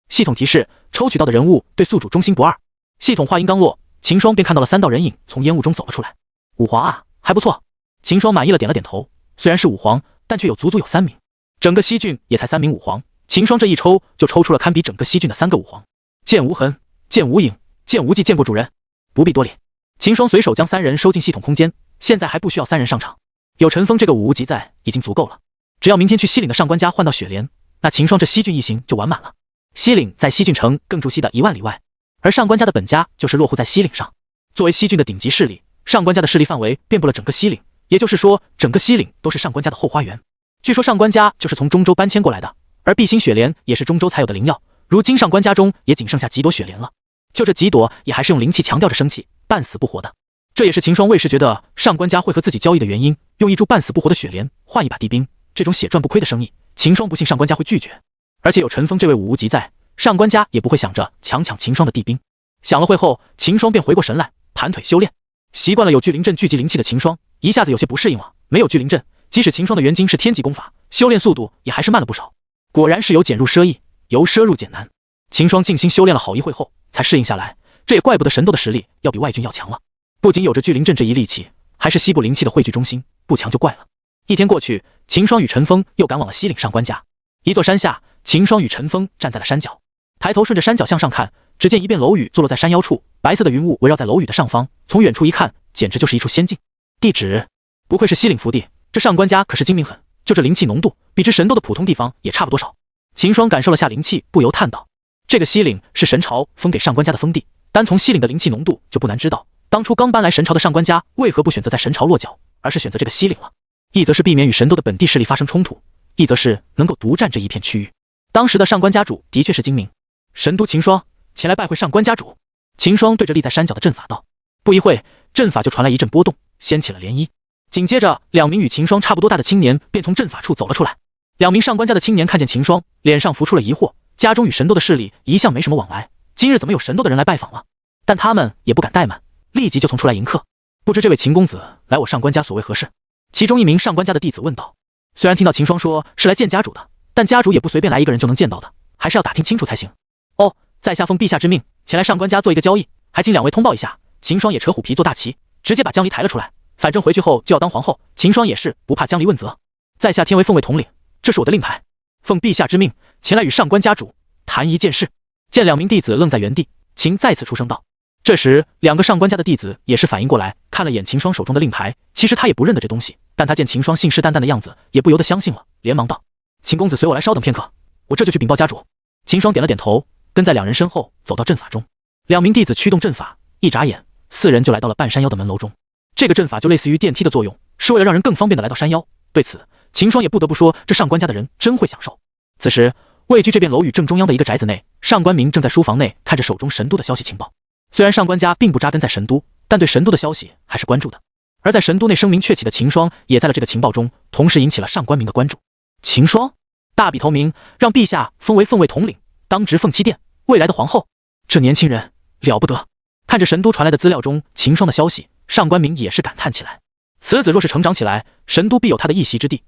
A: 系统提示：抽取到的人物对宿主忠心不二。系统话音刚落，秦霜便看到了3道人影从烟雾中走了出来。武皇啊，还不错。秦霜满意了点了点头，虽然是武皇，但却有足足有3名，整个西郡也才3名武皇，秦霜这一抽就抽出了堪比整个西郡的3个武皇。剑无痕，剑无影，剑无忌见过主人，不必多礼。秦霜随手将3人收进系统空间，现在还不需要3人上场，有陈峰这个5无极在已经足够了。只要明天去西岭的上官家换到雪莲，那秦霜这西郡一行就完满了。西岭在西郡城更住西的1万里外，而上官家的本家就是落户在西岭上。作为西郡的顶级势力，上官家的势力范围遍布了整个西岭，也就是说，整个西岭都是上官家的后花园。据说上官家就是从中州搬迁过来的，而碧心雪莲也是中州才有的灵药，如今上官家中也仅剩下几朵雪莲了，就这几朵也还是用灵气强调着生气，半死不活的。这也是秦霜为时觉得上官家会和自己交易的原因，用一株半死不活的雪莲换一把地兵，这种血赚不亏的生意，秦霜不信上官家会拒绝。而且有陈峰这位5无极在，上官家也不会想着强抢秦霜的地兵。响了会后，秦霜便回过神来，盘腿修炼。习惯了有聚灵阵聚集灵气的秦霜，一下子有些不适应了。没有聚灵阵，即使秦霜的元晶是天级功法，修炼速度也还是慢了不少。果然是由简入奢易，由奢入俭难。秦霜静心修炼了好一会后，才适应下来。这也怪不得神斗的实力要比外军要强了。不仅有着聚灵阵这一利器，还是西部灵气的汇聚中心，不强就怪了。一天过去，秦霜与陈峰又赶往了西岭上官家。一座山下，秦霜与陈峰站在了山脚，抬头顺着山脚向上看，只见一片楼宇坐落在山腰处，白色的云雾围绕在楼宇的上方，从远处一看，简直就是一处仙境。地址，不愧是西岭福地，这上官家可是精明狠，就这灵气浓度，比之神斗的普通地方也差不多少。秦霜感受了下灵气，不由叹道：这个西岭是神朝封给上官家的封地，单从西岭的灵气浓度就不难知道，当初刚搬来神朝的上官家为何不选择在神朝落脚，而是选择这个西岭了。一则是避免与神斗的本地势力发生冲突，一则是能够独占这一片区域。当时的上官家主的确是精明。神都秦霜前来拜会上官家主。秦霜对着立在山脚的阵法道。不一会，阵法就传来一阵波动，掀起了涟漪。紧接着，2名与秦霜差不多大的青年便从阵法处走了出来。2名上官家的青年看见秦霜，脸上浮出了疑惑，家中与神斗的势力一向没什么往来，今日怎么有神斗的人来拜访了？但他们也不敢怠慢，立即就从出来迎客。不知这位秦公子来我上官家所为何事？其中一名上官家的弟子问道。虽然听到秦霜说是来见家主的，但家主也不随便来一个人就能见到的，还是要打听清楚才行。哦，在下奉陛下之命前来上官家做一个交易，还请2位通报一下。秦霜也扯虎皮做大旗，直接把江离抬了出来，反正回去后就要当皇后，秦霜也是不怕江离问责。在下天为凤位统领，这是我的令牌，奉陛下之命前来与上官家主谈一件事。见2名弟子愣在原地，秦再次出声道。这时2个上官家的弟子也是反应过来，看了眼秦霜手中的令牌，其实他也不认得这东西，但他见秦霜信誓旦旦的样子，也不由得相信了，连忙道：秦公子随我来，稍等片刻，我这就去禀报家主。秦霜点了点头，跟在2人身后走到阵法中。2名弟子驱动阵法，一眨眼，4人就来到了半山腰的门楼中。这个阵法就类似于电梯的作用，是为了让人更方便的来到山腰。对此，秦霜也不得不说，这上官家的人真会享受。此时，位居这边楼宇正中央的一个宅子内，上官明正在书房内看着手中神都的消息情报。虽然上官家并不扎根在神都，但对神都的消息还是关注的。而在神都内声名鹊起的秦霜，也在了这个情报中，同时引起了上官明的关注。秦霜大笔投明，让陛下封为凤位统领，当值凤栖殿未来的皇后。这年轻人了不得。看着神都传来的资料中秦霜的消息，上官明也是感叹起来。此子若是成长起来，神都必有他的一席之地，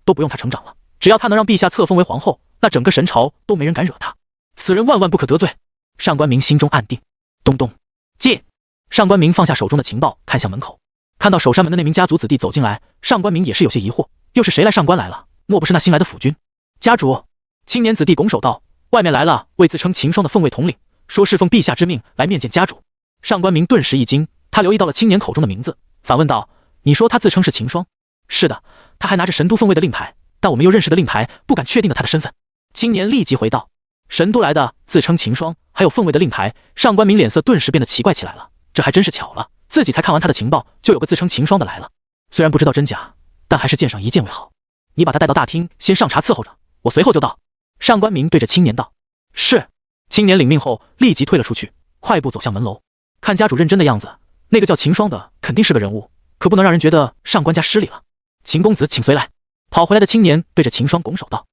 A: 都不用他成长了，只要他能让陛下册封为皇后，那整个神朝都没人敢惹他。此人万万不可得罪。上官明心中暗定。咚咚，进！上官明放下手中的情报，看向门口，看到守山门的那名家族子弟走进来，上官明也是有些疑惑，又是谁来上官来了？莫不是那新来的府君？家主，青年子弟拱手道：外面来了位自称秦霜的凤位统领，说是奉陛下之命来面见家主。上官明顿时一惊，他留意到了青年口中的名字，反问道：你说他自称是秦霜？是的，他还拿着神都凤位的令牌，但我们又认识的令牌，不敢确定了他的身份。青年立即回道：神都来的自称秦霜，还有凤位的令牌。上官明脸色顿时变得奇怪起来了，这还真是巧了，自己才看完他的情报，就有个自称秦霜的来了。虽然不知道真假，但还是见上一见为好。你把他带到大厅，先上茶伺候着，我随后就到。上官明对着青年道。是。青年领命后立即退了出去，快步走向门楼。看家主认真的样子，那个叫秦霜的肯定是个人物，可不能让人觉得上官家失礼了。秦公子请随来。跑回来的青年对着秦霜拱手道：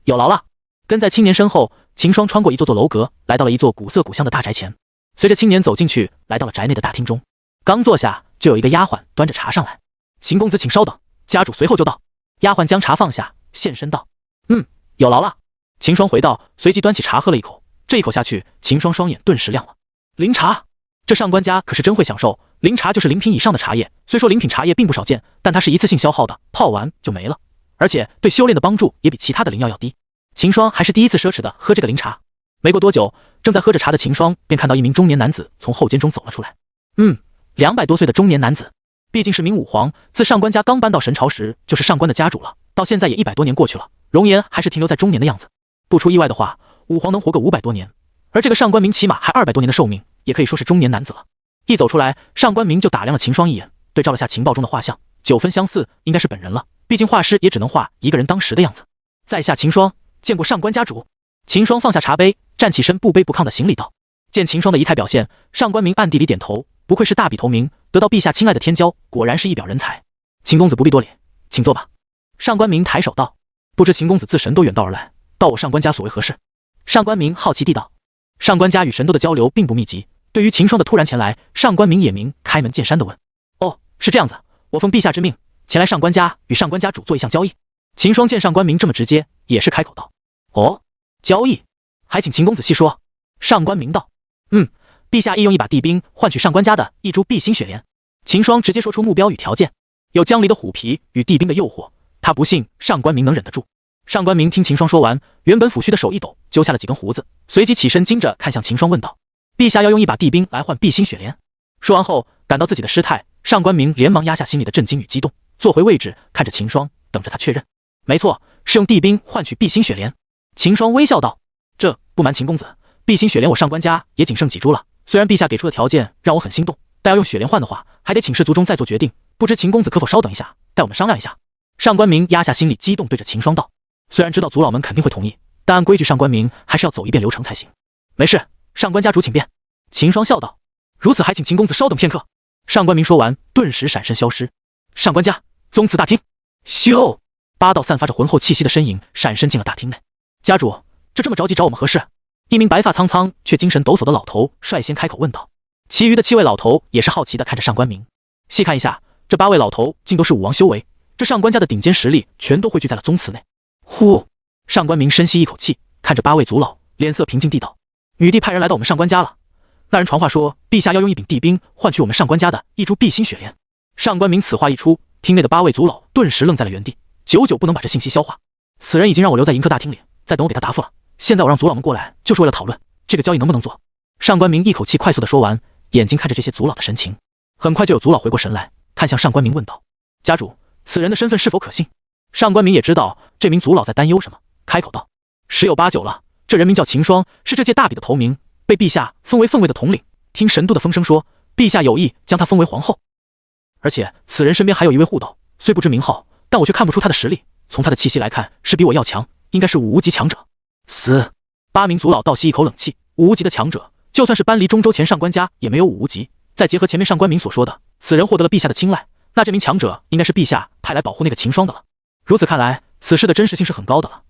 A: 有劳了。跟在青年身后，秦霜穿过一座座楼阁，来到了一座古色古香的大宅前。随着青年走进去，来到了宅内的大厅中。刚坐下，就有一个丫鬟端着茶上来。秦公子请稍等，家主随后就到。丫鬟将茶放下，现身道：有劳了。秦霜回道，随即端起茶喝了一口。这一口下去，秦霜双眼顿时亮了。灵茶，这上官家可是真会享受。灵茶就是灵品以上的茶叶，虽说灵品茶叶并不少见，但它是一次性消耗的，泡完就没了，而且对修炼的帮助也比其他的灵药要低。秦霜还是第一次奢侈的喝这个灵茶。没过多久，正在喝着茶的秦霜便看到一名中年男子从后间中走了出来。200多岁的中年男子，毕竟是名武皇，自上官家刚搬到神朝时就是上官的家主了，到现在也100多年过去了，容颜还是停留在中年的样子。不出意外的话，武皇能活个500多年，而这个上官明起码还200多年的寿命，也可以说是中年男子了。一走出来，上官明就打量了秦霜一眼，对照了下情报中的画像，9分相似，应该是本人了，毕竟画师也只能画一个人当时的样子。在下秦霜，见过上官家主。秦霜放下茶杯，站起身，不卑不亢的行礼道。见秦霜的仪态表现，上官明暗地里点头，不愧是大笔投明，得到陛下青睐的天骄，果然是一表人才。秦公子不必多礼，请坐吧。上官明抬手道。不知秦公子自神都远道而来，到我上官家所为何事？上官明好奇地道。上官家与神都的交流并不密集，对于秦霜的突然前来，上官明也明开门见山地问：“哦，是这样子，我奉陛下之命，前来上官家与上官家主做一项交易。”秦霜见上官明这么直接，也是开口道：“哦，交易，还请秦公子细说。”上官明道：“陛下意用一把帝兵换取上官家的一株碧心雪莲。”秦霜直接说出目标与条件，有江离的虎皮与帝兵的诱惑，他不信上官明能忍得住。上官明听秦霜说完，原本抚须的手一抖，揪下了几根胡子，随即起身惊着看向秦霜问道：“陛下要用一把帝兵来换碧心雪莲？”说完后，感到自己的失态，上官明连忙压下心里的震惊与激动，坐回位置，看着秦霜，等着他确认。没错，是用帝兵换取碧心雪莲。秦霜微笑道：“这不瞒秦公子，碧心雪莲我上官家也仅剩几株了。虽然陛下给出的条件让我很心动，但要用雪莲换的话，还得请示族中再做决定。不知秦公子可否稍等一下，待我们商量一下？”上官明压下心里激动，对着秦霜道：“虽然知道族老们肯定会同意，但按规矩，上官明还是要走一遍流程才行。”“没事，上官家主请便。”秦霜笑道：“如此，还请秦公子稍等片刻。”上官明说完，顿时闪身消失。上官家宗祠大厅，咻！8道散发着浑厚气息的身影闪身进了大厅内。家主，这么着急找我们何事？一名白发苍苍却精神抖擞的老头率先开口问道。其余的7位老头也是好奇地看着上官明。细看一下，这8位老头竟都是武王修为，这上官家的顶尖实力全都汇聚在了宗祠内。呼！上官明深吸一口气，看着8位族老，脸色平静地道：“女帝派人来到我们上官家了。那人传话说，陛下要用一柄帝兵换取我们上官家的一株碧心雪莲。”上官明此话一出，厅内的8位族老顿时愣在了原地，久久不能把这信息消化。此人已经让我留在迎客大厅里，再等我给他答复了。现在我让族老们过来，就是为了讨论这个交易能不能做。上官明一口气快速地说完，眼睛看着这些族老的神情。很快就有族老回过神来，看向上官明问道：“家主，此人的身份是否可信？”上官明也知道这名族老在担忧什么，开口道：“10有8九了，这人名叫秦霜，是这届大比的头名，被陛下封为凤位的统领。听神都的风声说，陛下有意将他封为皇后。而且此人身边还有一位护道，虽不知名号，但我却看不出他的实力。从他的气息来看，是比我要强，应该是武无极强者。”死！8名族老倒吸一口冷气，武无极的强者，就算是搬离中州前上官家也没有武无极。再结合前面上官明所说的，此人获得了陛下的青睐，那这名强者应该是陛下派来保护那个秦霜的了。如此看来，此事的真实性是很高的了。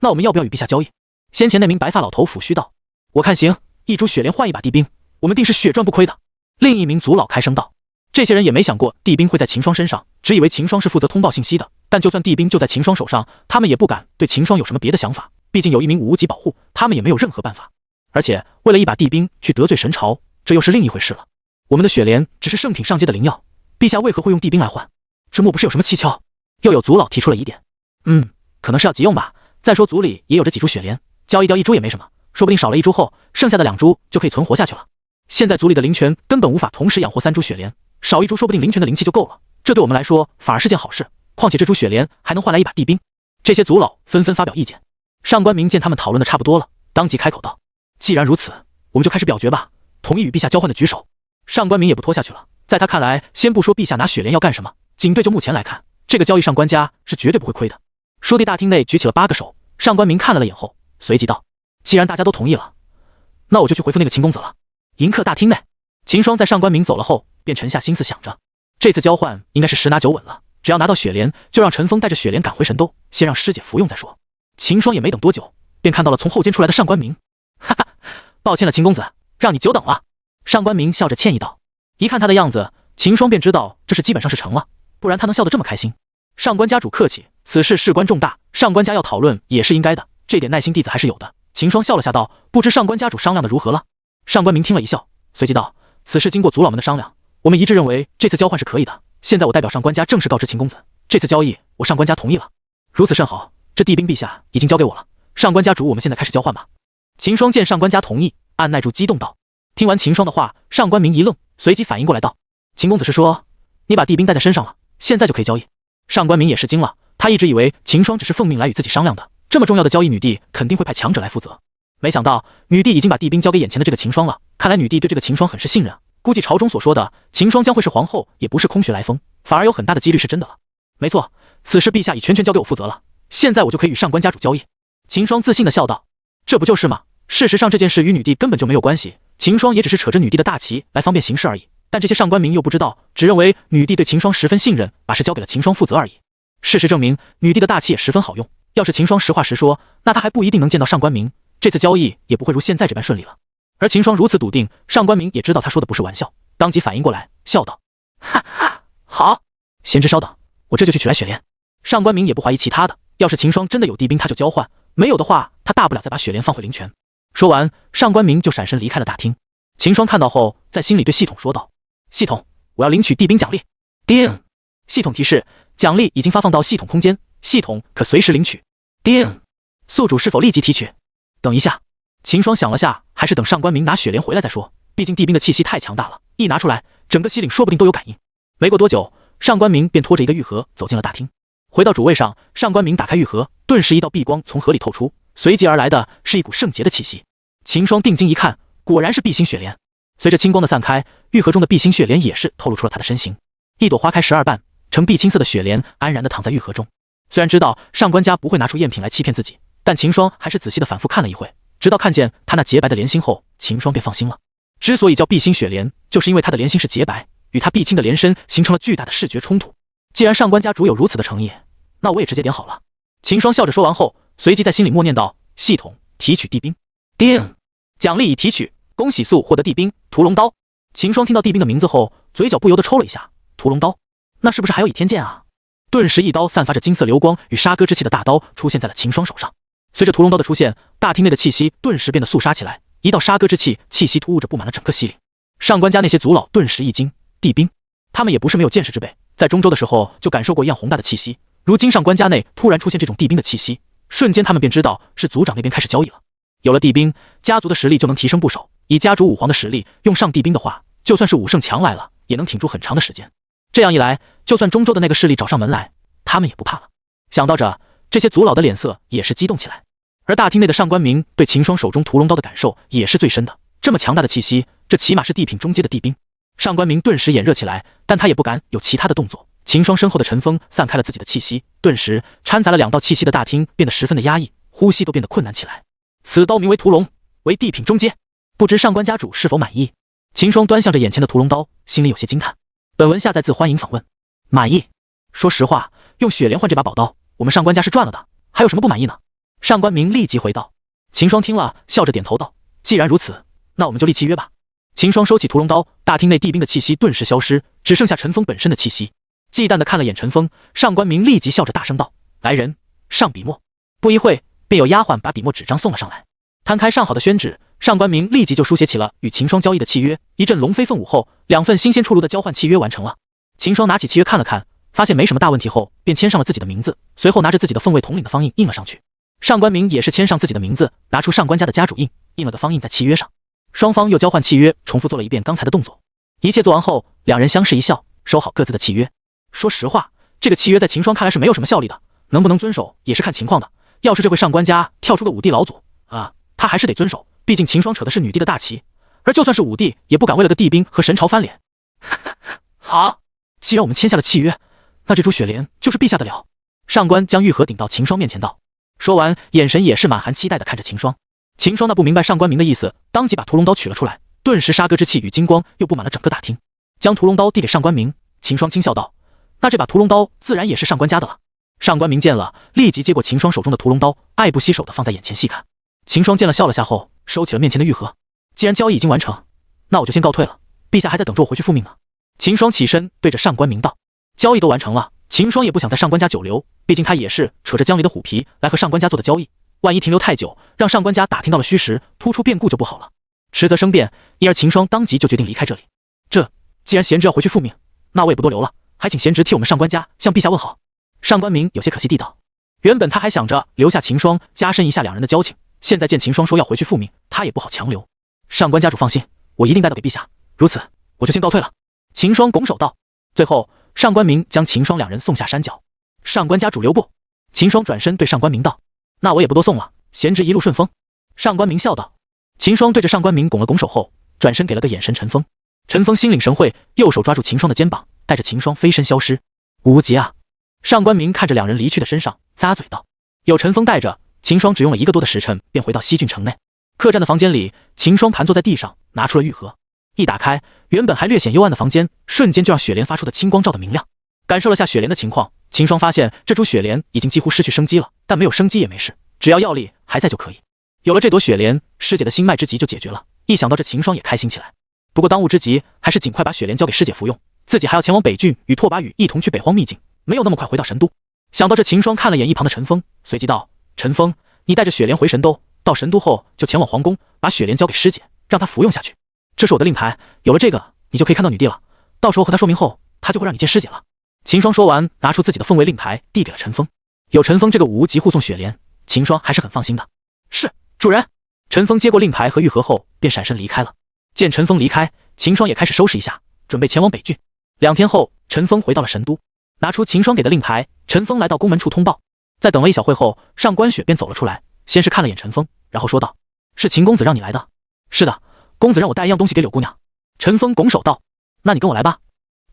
A: 那我们要不要与陛下交易？先前那名白发老头抚须道：“我看行，一株雪莲换一把帝兵，我们定是血赚不亏的。”另一名族老开声道：“这些人也没想过帝兵会在秦霜身上，只以为秦霜是负责通报信息的。但就算帝兵就在秦霜手上，他们也不敢对秦霜有什么别的想法。毕竟有一名武无极保护，他们也没有任何办法。而且为了一把帝兵去得罪神朝，这又是另一回事了。我们的雪莲只是圣品上阶的灵药，陛下为何会用帝兵来换？这莫不是有什么蹊跷？”又有族老提出了疑点。可能是要急用吧。再说族里也有着几株雪莲，交易掉一株也没什么，说不定少了一株后，剩下的2株就可以存活下去了。现在族里的灵泉根本无法同时养活3株雪莲，少一株说不定灵泉的灵气就够了，这对我们来说反而是件好事。况且这株雪莲还能换来一把帝兵。这些族老纷纷发表意见。上官明见他们讨论的差不多了，当即开口道：“既然如此，我们就开始表决吧。同意与陛下交换的举手。”上官明也不拖下去了，在他看来，先不说陛下拿雪莲要干什么，仅对就目前来看，这个交易上官家是绝对不会亏的。书地大厅内举起了8个手，上官明看了眼后，随即道：“既然大家都同意了，那我就去回复那个秦公子了。”迎客大厅内，秦霜在上官明走了后，便沉下心思想着，这次交换应该是10拿9稳了，只要拿到雪莲，就让陈峰带着雪莲赶回神都，先让师姐服用再说。秦霜也没等多久，便看到了从后间出来的上官明。哈哈，抱歉了，秦公子，让你久等了。上官明笑着歉意道。一看他的样子，秦霜便知道这事基本上是成了，不然他能笑得这么开心。上官家主客气，此事事关重大，上官家要讨论也是应该的，这点耐心弟子还是有的。秦霜笑了下道：“不知上官家主商量的如何了？”上官明听了一笑，随即道：“此事经过族老们的商量，我们一致认为这次交换是可以的。现在我代表上官家正式告知秦公子，这次交易我上官家同意了。如此甚好，这帝兵陛下已经交给我了，上官家主，我们现在开始交换吧。”秦霜见上官家同意，按耐住激动道。听完秦霜的话，上官明一愣，随即反应过来道：“秦公子是说你把帝兵带在身上了，现在就可以交易？”上官明也是惊了，他一直以为秦霜只是奉命来与自己商量的，这么重要的交易，女帝肯定会派强者来负责。没想到女帝已经把帝兵交给眼前的这个秦霜了，看来女帝对这个秦霜很是信任，估计朝中所说的秦霜将会是皇后也不是空穴来风，反而有很大的几率是真的了。没错，此事陛下已全权交给我负责了，现在我就可以与上官家主交易。秦霜自信地笑道：“这不就是吗？事实上这件事与女帝根本就没有关系，秦霜也只是扯着女帝的大旗来方便行事而已。但这些上官明又不知道，只认为女帝对秦霜十分信任，把事交给了秦霜负责而已。事实证明，女帝的大旗也十分好用。要是秦霜实话实说，那他还不一定能见到上官明。这次交易也不会如现在这般顺利了。而秦霜如此笃定，上官明也知道他说的不是玩笑，当即反应过来，笑道：“哈哈，好，贤侄稍等，我这就去取来雪莲。”上官明也不怀疑其他的，要是秦霜真的有地兵，他就交换；没有的话，他大不了再把雪莲放回灵泉。说完，上官明就闪身离开了大厅。秦霜看到后，在心里对系统说道：“系统，我要领取地兵奖励。”叮！系统提示：奖励已经发放到系统空间，系统可随时领取。叮！宿主是否立即提取？等一下。秦霜想了下，还是等上官明拿雪莲回来再说。毕竟地兵的气息太强大了，一拿出来，整个西岭说不定都有感应。没过多久，上官明便拖着一个玉盒走进了大厅。回到主位上，上官明打开玉盒，顿时一道碧光从盒里透出，随即而来的是一股圣洁的气息。秦霜定睛一看，果然是碧星雪莲。随着青光的散开，玉盒中的碧星雪莲也是透露出了他的身形。一朵花开12瓣，呈碧青色的雪莲安然地躺在玉盒中。虽然知道上官家不会拿出赝品来欺骗自己，但秦霜还是仔细地反复看了一会，直到看见他那洁白的莲心后，秦霜便放心了。之所以叫碧星雪莲，就是因为他的莲心是洁白，与他碧青的莲身形成了巨大的视觉冲突。既然上官家主有如此的诚意，那我也直接点好了。秦霜笑着说完后，随即在心里默念道：“系统提取地兵。”叮！奖励已提取，恭喜速获得地兵屠龙刀。秦霜听到地兵的名字后，嘴角不由得抽了一下。屠龙刀，那是不是还有倚天剑啊？顿时，一刀散发着金色流光与杀割之气的大刀出现在了秦霜手上。随着屠龙刀的出现，大厅内的气息顿时变得肃杀起来，一道杀割之气，气息突兀着布满了整个西岭。上官家那些族老顿时一惊，地兵，他们也不是没有见识之辈，在中州的时候就感受过一样宏大的气息。如今上官家内突然出现这种地兵的气息，瞬间他们便知道是族长那边开始交易了。有了地兵，家族的实力就能提升不少。以家主武皇的实力，用上地兵的话，就算是武圣强来了，也能挺住很长的时间。这样一来，就算中州的那个势力找上门来，他们也不怕了。想到这，这些族老的脸色也是激动起来。而大厅内的上官明对秦霜手中屠龙刀的感受也是最深的。这么强大的气息，这起码是地品中阶的地兵。上官明顿时眼热起来，但他也不敢有其他的动作。秦霜身后的尘风散开了自己的气息，顿时掺杂了2道气息的大厅变得十分的压抑，呼吸都变得困难起来。此刀名为屠龙，为地品中阶，不知上官家主是否满意？秦霜端详着眼前的屠龙刀，心里有些惊叹。本文下载自欢迎访问。满意？说实话，用雪莲换这把宝刀，我们上官家是赚了的，还有什么不满意呢？上官明立即回道。秦霜听了，笑着点头道：“既然如此，那我们就立契约吧。”秦霜收起屠龙刀，大厅内地兵的气息顿时消失，只剩下陈峰本身的气息。忌惮地看了眼陈峰，上官明立即笑着大声道：“来人，上笔墨。”不一会，便有丫鬟把笔墨纸张送了上来。摊开上好的宣纸，上官明立即就书写起了与秦霜交易的契约。一阵龙飞凤舞后，2份新鲜出炉的交换契约完成了。秦霜拿起契约看了看，发现没什么大问题后，便签上了自己的名字，随后拿着自己的凤位统领的方印印了上去。上官明也是签上自己的名字，拿出上官家的家主印，印了个方印在契约上。双方又交换契约，重复做了一遍刚才的动作。一切做完后，2人相视一笑，收好各自的契约。说实话，这个契约在秦霜看来是没有什么效力的，能不能遵守也是看情况的。要是这回上官家跳出个武帝老祖他还是得遵守，毕竟秦霜扯的是女帝的大旗，而就算是武帝也不敢为了个地兵和神朝翻脸。好，既然我们签下了契约，那这株雪莲就是陛下的了。上官将玉盒顶到秦霜面前道，说完眼神也是满含期待的看着秦霜。秦霜那不明白上官明的意思，当即把屠龙刀取了出来，顿时杀割之气与金光又布满了整个大厅。将屠龙刀递给上官明，秦霜轻笑道：“那这把屠龙刀自然也是上官家的了。”上官明见了，立即接过秦霜手中的屠龙刀，爱不释手的放在眼前细看。秦霜见了笑了下后，收起了面前的玉盒。既然交易已经完成，那我就先告退了，陛下还在等着我回去复命呢。秦霜起身对着上官明道。交易都完成了，秦霜也不想在上官家久留，毕竟他也是扯着江离的虎皮来和上官家做的交易，万一停留太久，让上官家打听到了虚实，突出变故就不好了。迟则生变，因而秦霜当即就决定离开这里。既然贤侄要回去复命，那我也不多留了，还请贤侄替我们上官家向陛下问好。上官明有些可惜地道。原本他还想着留下秦霜，加深一下2人的交情，现在见秦霜说要回去复命，他也不好强留。上官家主放心，我一定带到给陛下。如此，我就先告退了。秦霜拱手道。最后，上官明将秦霜2人送下山脚。上官家主留步。秦霜转身对上官明道：“那我也不多送了，贤侄一路顺风。”上官明笑道。秦霜对着上官明拱了拱手后，转身给了个眼神陈峰。陈峰心领神会，右手抓住秦霜的肩膀，带着秦霜飞身消失。无极啊！上官明看着2人离去的身上，咂嘴道。有陈峰带着，秦霜只用了1个多的时辰，便回到西郡城内。客栈的房间里，秦霜盘坐在地上，拿出了玉盒，一打开，原本还略显幽暗的房间，瞬间就让雪莲发出的青光照得明亮。感受了下雪莲的情况，秦霜发现这株雪莲已经几乎失去生机了，但没有生机也没事，只要药力还在就可以。有了这朵雪莲，师姐的心脉之疾就解决了。一想到这，秦霜也开心起来。不过当务之急还是尽快把雪莲交给师姐服用，自己还要前往北郡与拓跋羽一同去北荒秘境，没有那么快回到神都。想到这，秦霜看了眼一旁的陈峰，随即道：“陈峰，你带着雪莲回神都，到神都后就前往皇宫，把雪莲交给师姐，让她服用下去。这是我的令牌，有了这个，你就可以看到女帝了。到时候和她说明后，她就会让你见师姐了。”秦霜说完，拿出自己的凤位令牌，递给了陈峰。有陈峰这个武无极护送雪莲，秦霜还是很放心的。是，主人。陈峰接过令牌和玉盒后，便闪身离开了。见陈峰离开，秦霜也开始收拾一下，准备前往北郡。2天后，陈峰回到了神都，拿出秦霜给的令牌，陈峰来到宫门处通报。在等了一小会后，上官雪便走了出来，先是看了眼陈峰，然后说道：“是秦公子让你来的？”“是的，公子让我带一样东西给柳姑娘。”陈峰拱手道：“那你跟我来吧。”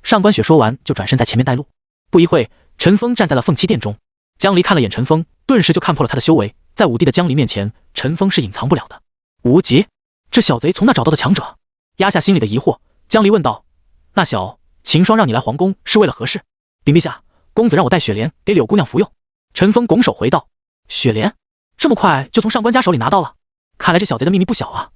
A: 上官雪说完就转身在前面带路。不一会，陈峰站在了凤栖殿中。江离看了眼陈峰，顿时就看破了他的修为。在武帝的江离面前，陈峰是隐藏不了的。武无极，这小贼从哪找到的强者？压下心里的疑惑，江离问道：“那小秦霜让你来皇宫是为了何事？”“禀陛下，公子让我带雪莲给柳姑娘服用。”陈峰拱手回道：“雪莲，这么快就从上官家手里拿到了？看来这小贼的秘密不小啊。”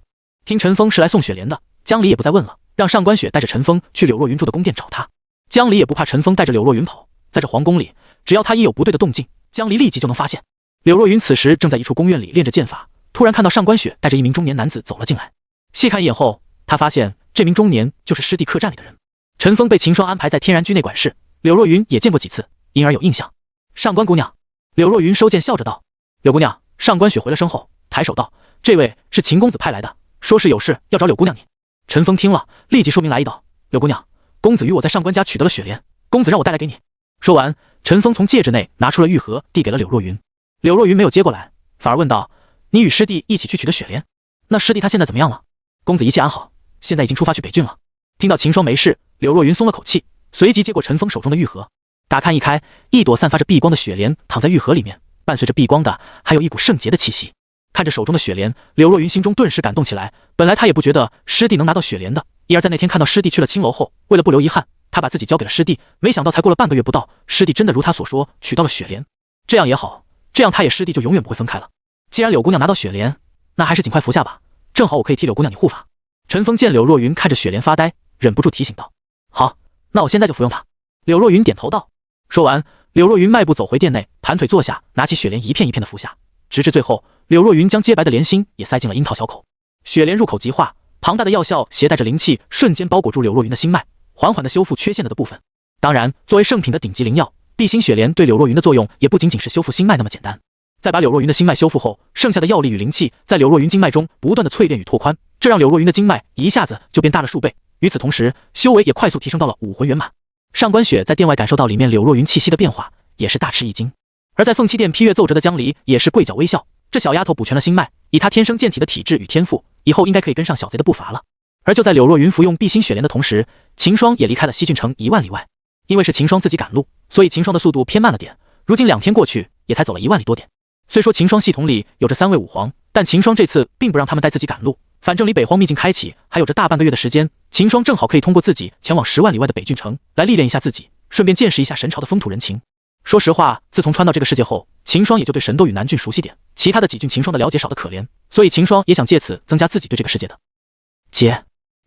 A: 听陈峰是来送雪莲的，江离也不再问了，让上官雪带着陈峰去柳若云住的宫殿找他。江离也不怕陈峰带着柳若云跑，在这皇宫里，只要他一有不对的动静，江离立即就能发现。柳若云此时正在一处宫院里练着剑法，突然看到上官雪带着一名中年男子走了进来。细看一眼后，他发现这名中年就是师弟客栈里的人。陈峰被秦霜安排在天然居内管事，柳若云也见过几次，因而有印象。上官姑娘，柳若云收剑笑着道。柳姑娘，上官雪回了声后，抬手道：“这位是秦公子派来的，说是有事要找柳姑娘你。”陈峰听了，立即说明来意道：“柳姑娘，公子与我在上官家取得了雪莲，公子让我带来给你。”说完，陈峰从戒指内拿出了玉盒，递给了柳若云。柳若云没有接过来，反而问道：“你与师弟一起去取的雪莲，那师弟他现在怎么样了？”“公子一切安好，现在已经出发去北郡了。”听到秦霜没事，柳若云松了口气，随即接过陈峰手中的玉盒，打开一开，一朵散发着碧光的雪莲躺在玉盒里面，伴随着碧光的还有一股圣洁的气息。看着手中的雪莲，柳若云心中顿时感动起来。本来他也不觉得师弟能拿到雪莲的，一而在那天看到师弟去了青楼后，为了不留遗憾，他把自己交给了师弟，没想到才过了半个月不到，师弟真的如他所说取到了雪莲。这样也好，这样他也师弟就永远不会分开了。既然柳姑娘拿到雪莲，那还是尽快服下吧，正好我可以替柳姑娘你护法。陈峰见柳若云看着雪莲发呆，忍不住提醒道：“好，那我现在就服用它。”柳若云点头道。说完，柳若云迈步走回殿内，盘腿坐下，拿起雪莲一片一片的服下，直至最后，柳若云将洁白的莲心也塞进了樱桃小口。雪莲入口即化，庞大的药效携带着灵气，瞬间包裹住柳若云的心脉，缓缓地修复缺陷了的部分。当然，作为圣品的顶级灵药，碧心雪莲对柳若云的作用也不仅仅是修复心脉那么简单。在把柳若云的心脉修复后，剩下的药力与灵气在柳若云经脉中不断的淬炼与拓宽，这让柳若云的经脉一下子就变大了数倍。与此同时，修为也快速提升到了武魂圆满。上官雪在殿外感受到里面柳若云气息的变化，也是大吃一惊。而在凤栖殿批阅奏折的江离也是跪脚微笑，这小丫头补全了心脉，以她天生健体的体质与天赋，以后应该可以跟上小贼的步伐了。而就在柳若云服用碧心雪莲的同时，秦霜也离开了西郡城1万里外。因为是秦霜自己赶路，所以秦霜的速度偏慢了点，如今2天过去，也才走了1万里多点。虽说秦霜系统里有着3位武皇，但秦霜这次并不让他们带自己赶路，反正离北荒秘境开启还有着大半个月的时间，秦霜正好可以通过自己前往10万里外的北郡城来历练一下自己，顺便见识一下神朝的风土人情。说实话，自从穿到这个世界后，秦霜也就对神都与南郡熟悉点，其他的几郡秦霜的了解少得可怜，所以秦霜也想借此增加自己对这个世界的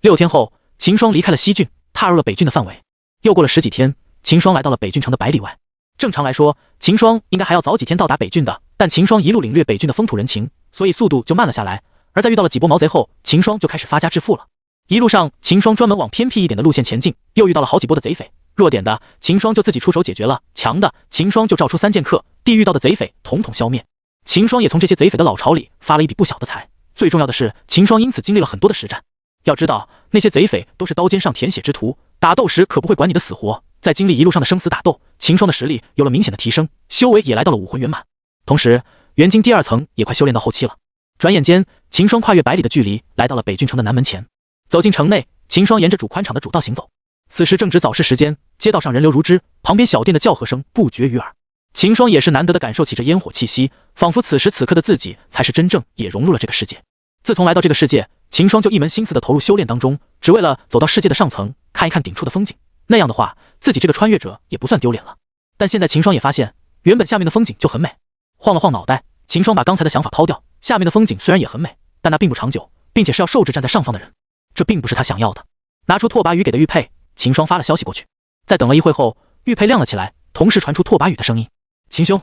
A: 6天后，秦霜离开了西郡，踏入了北郡的范围。又过了10几天，秦霜来到了北郡城的100里外。正常来说，秦霜应该还要早几天到达北郡的，但秦霜一路领略北郡的风土人情，所以速度就慢了下来。而在遇到了几波毛贼后，秦霜就开始发家致富了。一路上，秦霜专门往偏僻一点的路线前进，又遇到了好几波的贼匪，弱点的秦霜就自己出手解决了，强的秦霜就召出3剑客，地遇到的贼匪统统消灭。秦霜也从这些贼匪的老巢里发了一笔不小的财，最重要的是，秦霜因此经历了很多的实战。要知道，那些贼匪都是刀尖上舔血之徒，打斗时可不会管你的死活。在经历一路上的生死打斗，秦霜的实力有了明显的提升，修为也来到了武魂圆满，同时元晶第2层也快修炼到后期了。转眼间，秦霜跨越100里的距离，来到了北郡城的南门前。走进城内，秦霜沿着主宽敞的主道行走。此时正值早市时间，街道上人流如织，旁边小店的叫喝声不绝于耳。秦霜也是难得的感受起这烟火气息，仿佛此时此刻的自己才是真正也融入了这个世界。自从来到这个世界，秦霜就一门心思的投入修炼当中，只为了走到世界的上层，看一看顶处的风景。那样的话，自己这个穿越者也不算丢脸了。但现在秦霜也发现，原本下面的风景就很美。晃了晃脑袋，秦霜把刚才的想法抛掉，下面的风景虽然也很美，但那并不长久，并且是要受制站在上方的人，这并不是他想要的。拿出拓跋羽给的玉佩，秦霜发了消息过去。在等了一会后，玉佩亮了起来，同时传出拓跋羽的声音：“秦兄，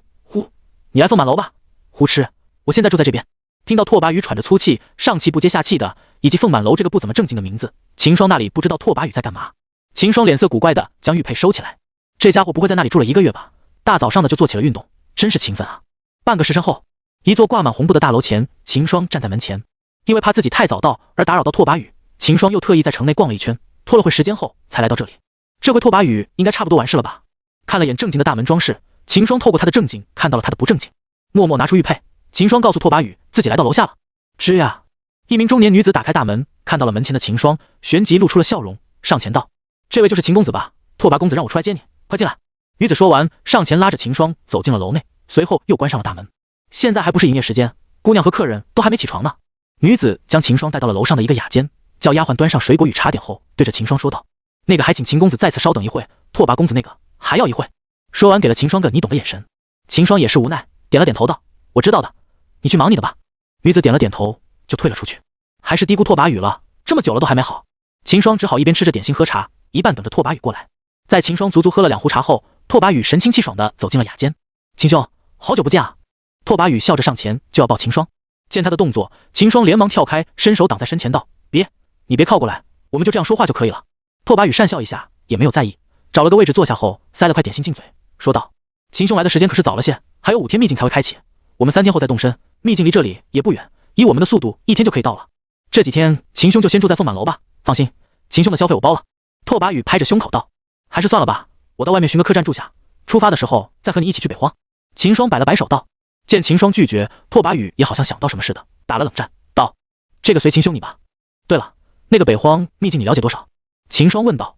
A: 你来凤满楼吧。胡痴，我现在就在这边。”听到拓跋羽喘着粗气，上气不接下气的，以及凤满楼这个不怎么正经的名字，秦霜那里不知道拓跋羽在干嘛。秦霜脸色古怪的将玉佩收起来，这家伙不会在那里住了1个月吧？大早上的就做起了运动，真是勤奋啊！半个时辰后，一座挂满红布的大楼前，秦霜站在门前，因为怕自己太早到而打扰到拓跋羽，秦霜又特意在城内逛了一圈，拖了会时间后才来到这里。这回拓跋羽应该差不多完事了吧？看了眼正经的大门装饰，秦霜透过他的正经看到了他的不正经，默默拿出玉佩。秦霜告诉拓跋羽自己来到楼下了。吱呀！一名中年女子打开大门，看到了门前的秦霜，旋即露出了笑容，上前道：“这位就是秦公子吧？拓跋公子让我出来接你，快进来。”女子说完，上前拉着秦霜走进了楼内，随后又关上了大门。现在还不是营业时间，姑娘和客人都还没起床呢。女子将秦霜带到了楼上的一个雅间，叫丫鬟端上水果与茶点后，对着秦霜说道：“那个还请秦公子再次稍等一会，拓跋公子那个还要一会。”说完给了秦霜个你懂的眼神。秦霜也是无奈，点了点头道：“我知道的，你去忙你的吧。”女子点了点头，就退了出去。还是低估拓跋羽了，这么久了都还没好。秦霜只好一边吃着点心喝茶，一半等着拓跋羽过来。在秦霜足足喝了2壶茶后，拓跋羽神清气爽地走进了雅间。秦兄，好久不见啊！拓跋羽笑着上前就要抱秦霜，见他的动作，秦霜连忙跳开，伸手挡在身前道：“别，你别靠过来，我们就这样说话就可以了。”拓跋羽讪笑一下，也没有在意，找了个位置坐下后，塞了块点心进嘴，说道：“秦兄来的时间可是早了些，还有5天秘境才会开启，我们3天后再动身，秘境离这里也不远，以我们的速度1天就可以到了。这几天秦兄就先住在凤满楼吧，放心，秦兄的消费我包了。”拓跋羽拍着胸口道：“还是算了吧，我到外面寻个客栈住下，出发的时候再和你一起去北荒。”秦霜摆了摆手道。见秦霜拒绝，拓跋羽也好像想到什么似的，打了冷战道：“这个随秦兄你吧。对了，那个北荒秘境你了解多少？”秦霜问道。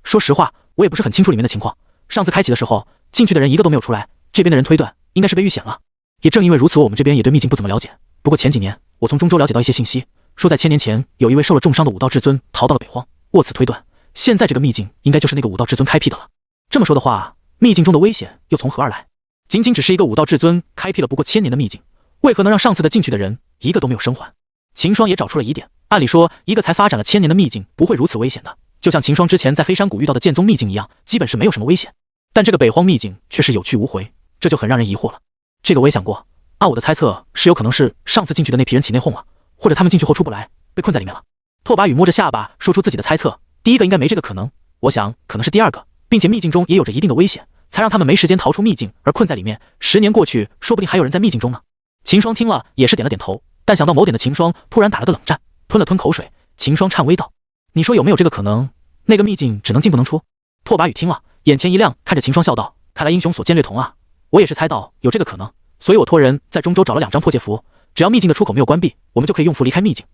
A: 说实话，我也不是很清楚里面的情况。上次开启的时候，进去的人一个都没有出来，这边的人推断应该是被遇险了。也正因为如此，我们这边也对秘境不怎么了解。不过前几年，我从中州了解到一些信息，说在1000年前，有一位受了重伤的武道至尊逃到了北荒，沃此推断，现在这个秘境应该就是那个武道至尊开辟的了。这么说的话，秘境中的危险又从何而来？仅仅只是一个武道至尊开辟了不过1000年的秘境，为何能让上次的进去的人一个都没有生还？秦霜也找出了疑点。按理说，一个才发展了1000年的秘境不会如此危险的，就像秦霜之前在黑山谷遇到的剑宗秘境一样，基本是没有什么危险。但这个北荒秘境却是有去无回，这就很让人疑惑了。这个我也想过，按我的猜测是有可能是上次进去的那批人起内讧了，或者他们进去后出不来，被困在里面了。拓跋羽摸着下巴说出自己的猜测，第一个应该没这个可能，我想可能是第二个，并且秘境中也有着一定的危险，才让他们没时间逃出秘境而困在里面。10年过去，说不定还有人在秘境中呢。秦霜听了也是点了点头，但想到某点的秦霜突然打了个冷战，吞了吞口水。秦霜颤巍道：“你说有没有这个可能？那个秘境只能进不能出？”拓跋羽听了，眼前一亮，看着秦霜笑道：“看来英雄所见略同啊！我也是猜到有这个可能，所以我托人在中州找了2张破戒符，只要秘境的出口没有关闭，我们就可以用符离开秘境。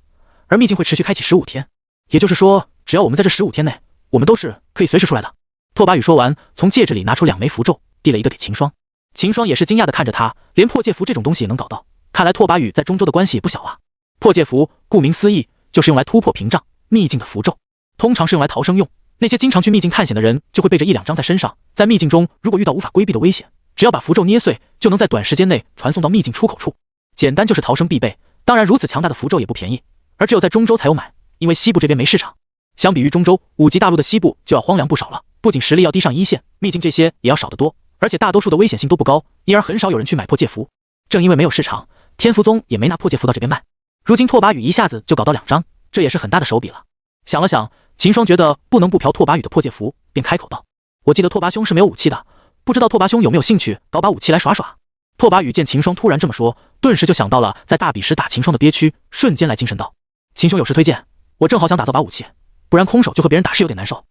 A: 而秘境会持续开启15天，也就是说，只要我们在这15天内，我们都是可以随时出来的。”拓跋羽说完，从戒指里拿出2枚符咒，递了一个给秦霜。秦霜也是惊讶地看着他，连破戒符这种东西也能搞到，看来拓跋羽在中州的关系也不小啊。破戒符顾名思义，就是用来突破屏障、秘境的符咒，通常是用来逃生用。那些经常去秘境探险的人就会备着1-2张在身上，在秘境中如果遇到无法规避的危险，只要把符咒捏碎，就能在短时间内传送到秘境出口处。简单就是逃生必备。当然，如此强大的符咒也不便宜，而只有在中州才有买，因为西部这边没市场。相比于中州，5级大陆的西部就要荒凉不少了，不仅实力要低上1线，秘境这些也要少得多，而且大多数的危险性都不高，因而很少有人去买破戒符。正因为没有市场，天福宗也没拿破戒符到这边卖。如今拓跋羽一下子就搞到2张，这也是很大的手笔了。想了想，秦霜觉得不能不嫖拓跋羽的破戒符，便开口道：“我记得拓跋兄是没有武器的，不知道拓跋兄有没有兴趣搞把武器来耍耍？”拓跋羽见秦霜突然这么说，顿时就想到了在大比时打秦霜的憋屈，瞬间来精神道：“秦兄有事推荐，我正好想打造把武器，不然空手就和别人打是有点难受。”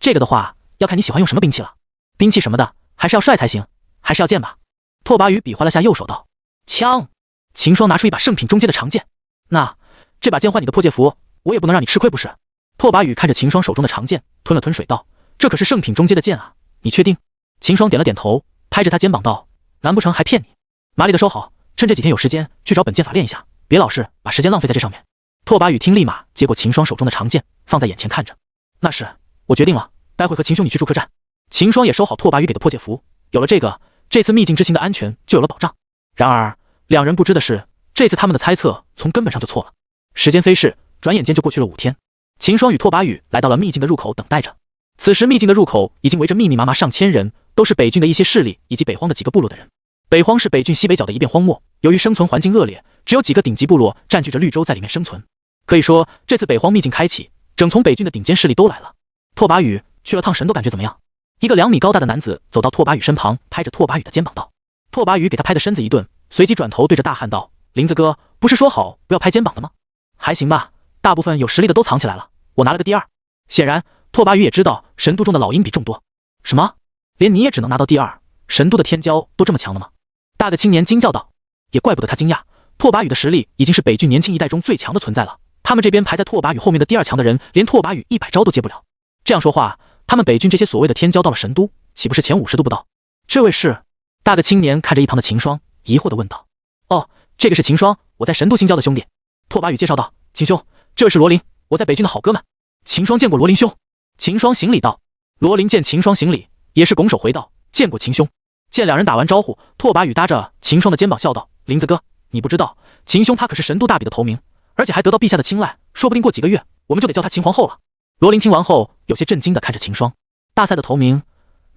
A: 这个的话要看你喜欢用什么兵器了，兵器什么的还是要帅才行，还是要剑吧。拓跋羽比划了下右手道：“枪。”秦霜拿出一把圣品中阶的长剑，那这把剑换你的破戒符，我也不能让你吃亏不是？拓跋羽看着秦霜手中的长剑，吞了吞水道：“这可是圣品中阶的剑啊，你确定？”秦霜点了点头，拍着他肩膀道：“难不成还骗你？麻利的收好，趁这几天有时间去找本剑法练一下，别老是把时间浪费在这上面。”拓跋羽听，立马接过秦霜手中的长剑，放在眼前看着。那是，我决定了，待会和秦兄你去住客栈。秦霜也收好拓跋羽给的破戒符，有了这个，这次秘境之行的安全就有了保障。然而，两人不知的是，这次他们的猜测从根本上就错了。时间飞逝，转眼间就过去了5天。秦霜与拓跋羽来到了秘境的入口，等待着。此时秘境的入口已经围着密密麻麻上千人，都是北郡的一些势力以及北荒的几个部落的人。北荒是北郡西北角的一片荒漠，由于生存环境恶劣，只有几个顶级部落占据着绿洲在里面生存。可以说，这次北荒秘境开启，整从北郡的顶尖势力都来了。拓跋羽去了趟神都感觉怎么样？一个2米高大的男子走到拓跋羽身旁，拍着拓跋羽的肩膀道。拓跋羽给他拍的身子一顿，随即转头对着大汉道：“林子哥，不是说好不要拍肩膀的吗？还行吧，大部分有实力的都藏起来了，我拿了个第2。”显然，拓跋羽也知道神都中的老鹰比众多。什么？连你也只能拿到第2？神都的天骄都这么强的吗？大个青年惊叫道。也怪不得他惊讶，拓跋羽的实力已经是北郡年轻一代中最强的存在了。他们这边排在拓跋羽后面的第2强的人，连拓跋羽100招都接不了。这样说话，他们北郡这些所谓的天骄到了神都，岂不是前50都不到？这位是？大个青年看着一旁的秦霜，疑惑地问道。哦，这个是秦霜，我在神都新交的兄弟。拓跋羽介绍道。秦兄，这位是罗琳，我在北郡的好哥们。秦霜见过罗琳兄。秦霜行礼道。罗琳见秦霜行礼，也是拱手回道：见过秦兄。见两人打完招呼，拓跋羽搭着秦霜的肩膀笑道：林子哥，你不知道，秦兄他可是神都大比的头名，而且还得到陛下的青睐，说不定过几个月我们就得叫他秦皇后了。罗琳听完后有些震惊地看着秦霜。大赛的头名，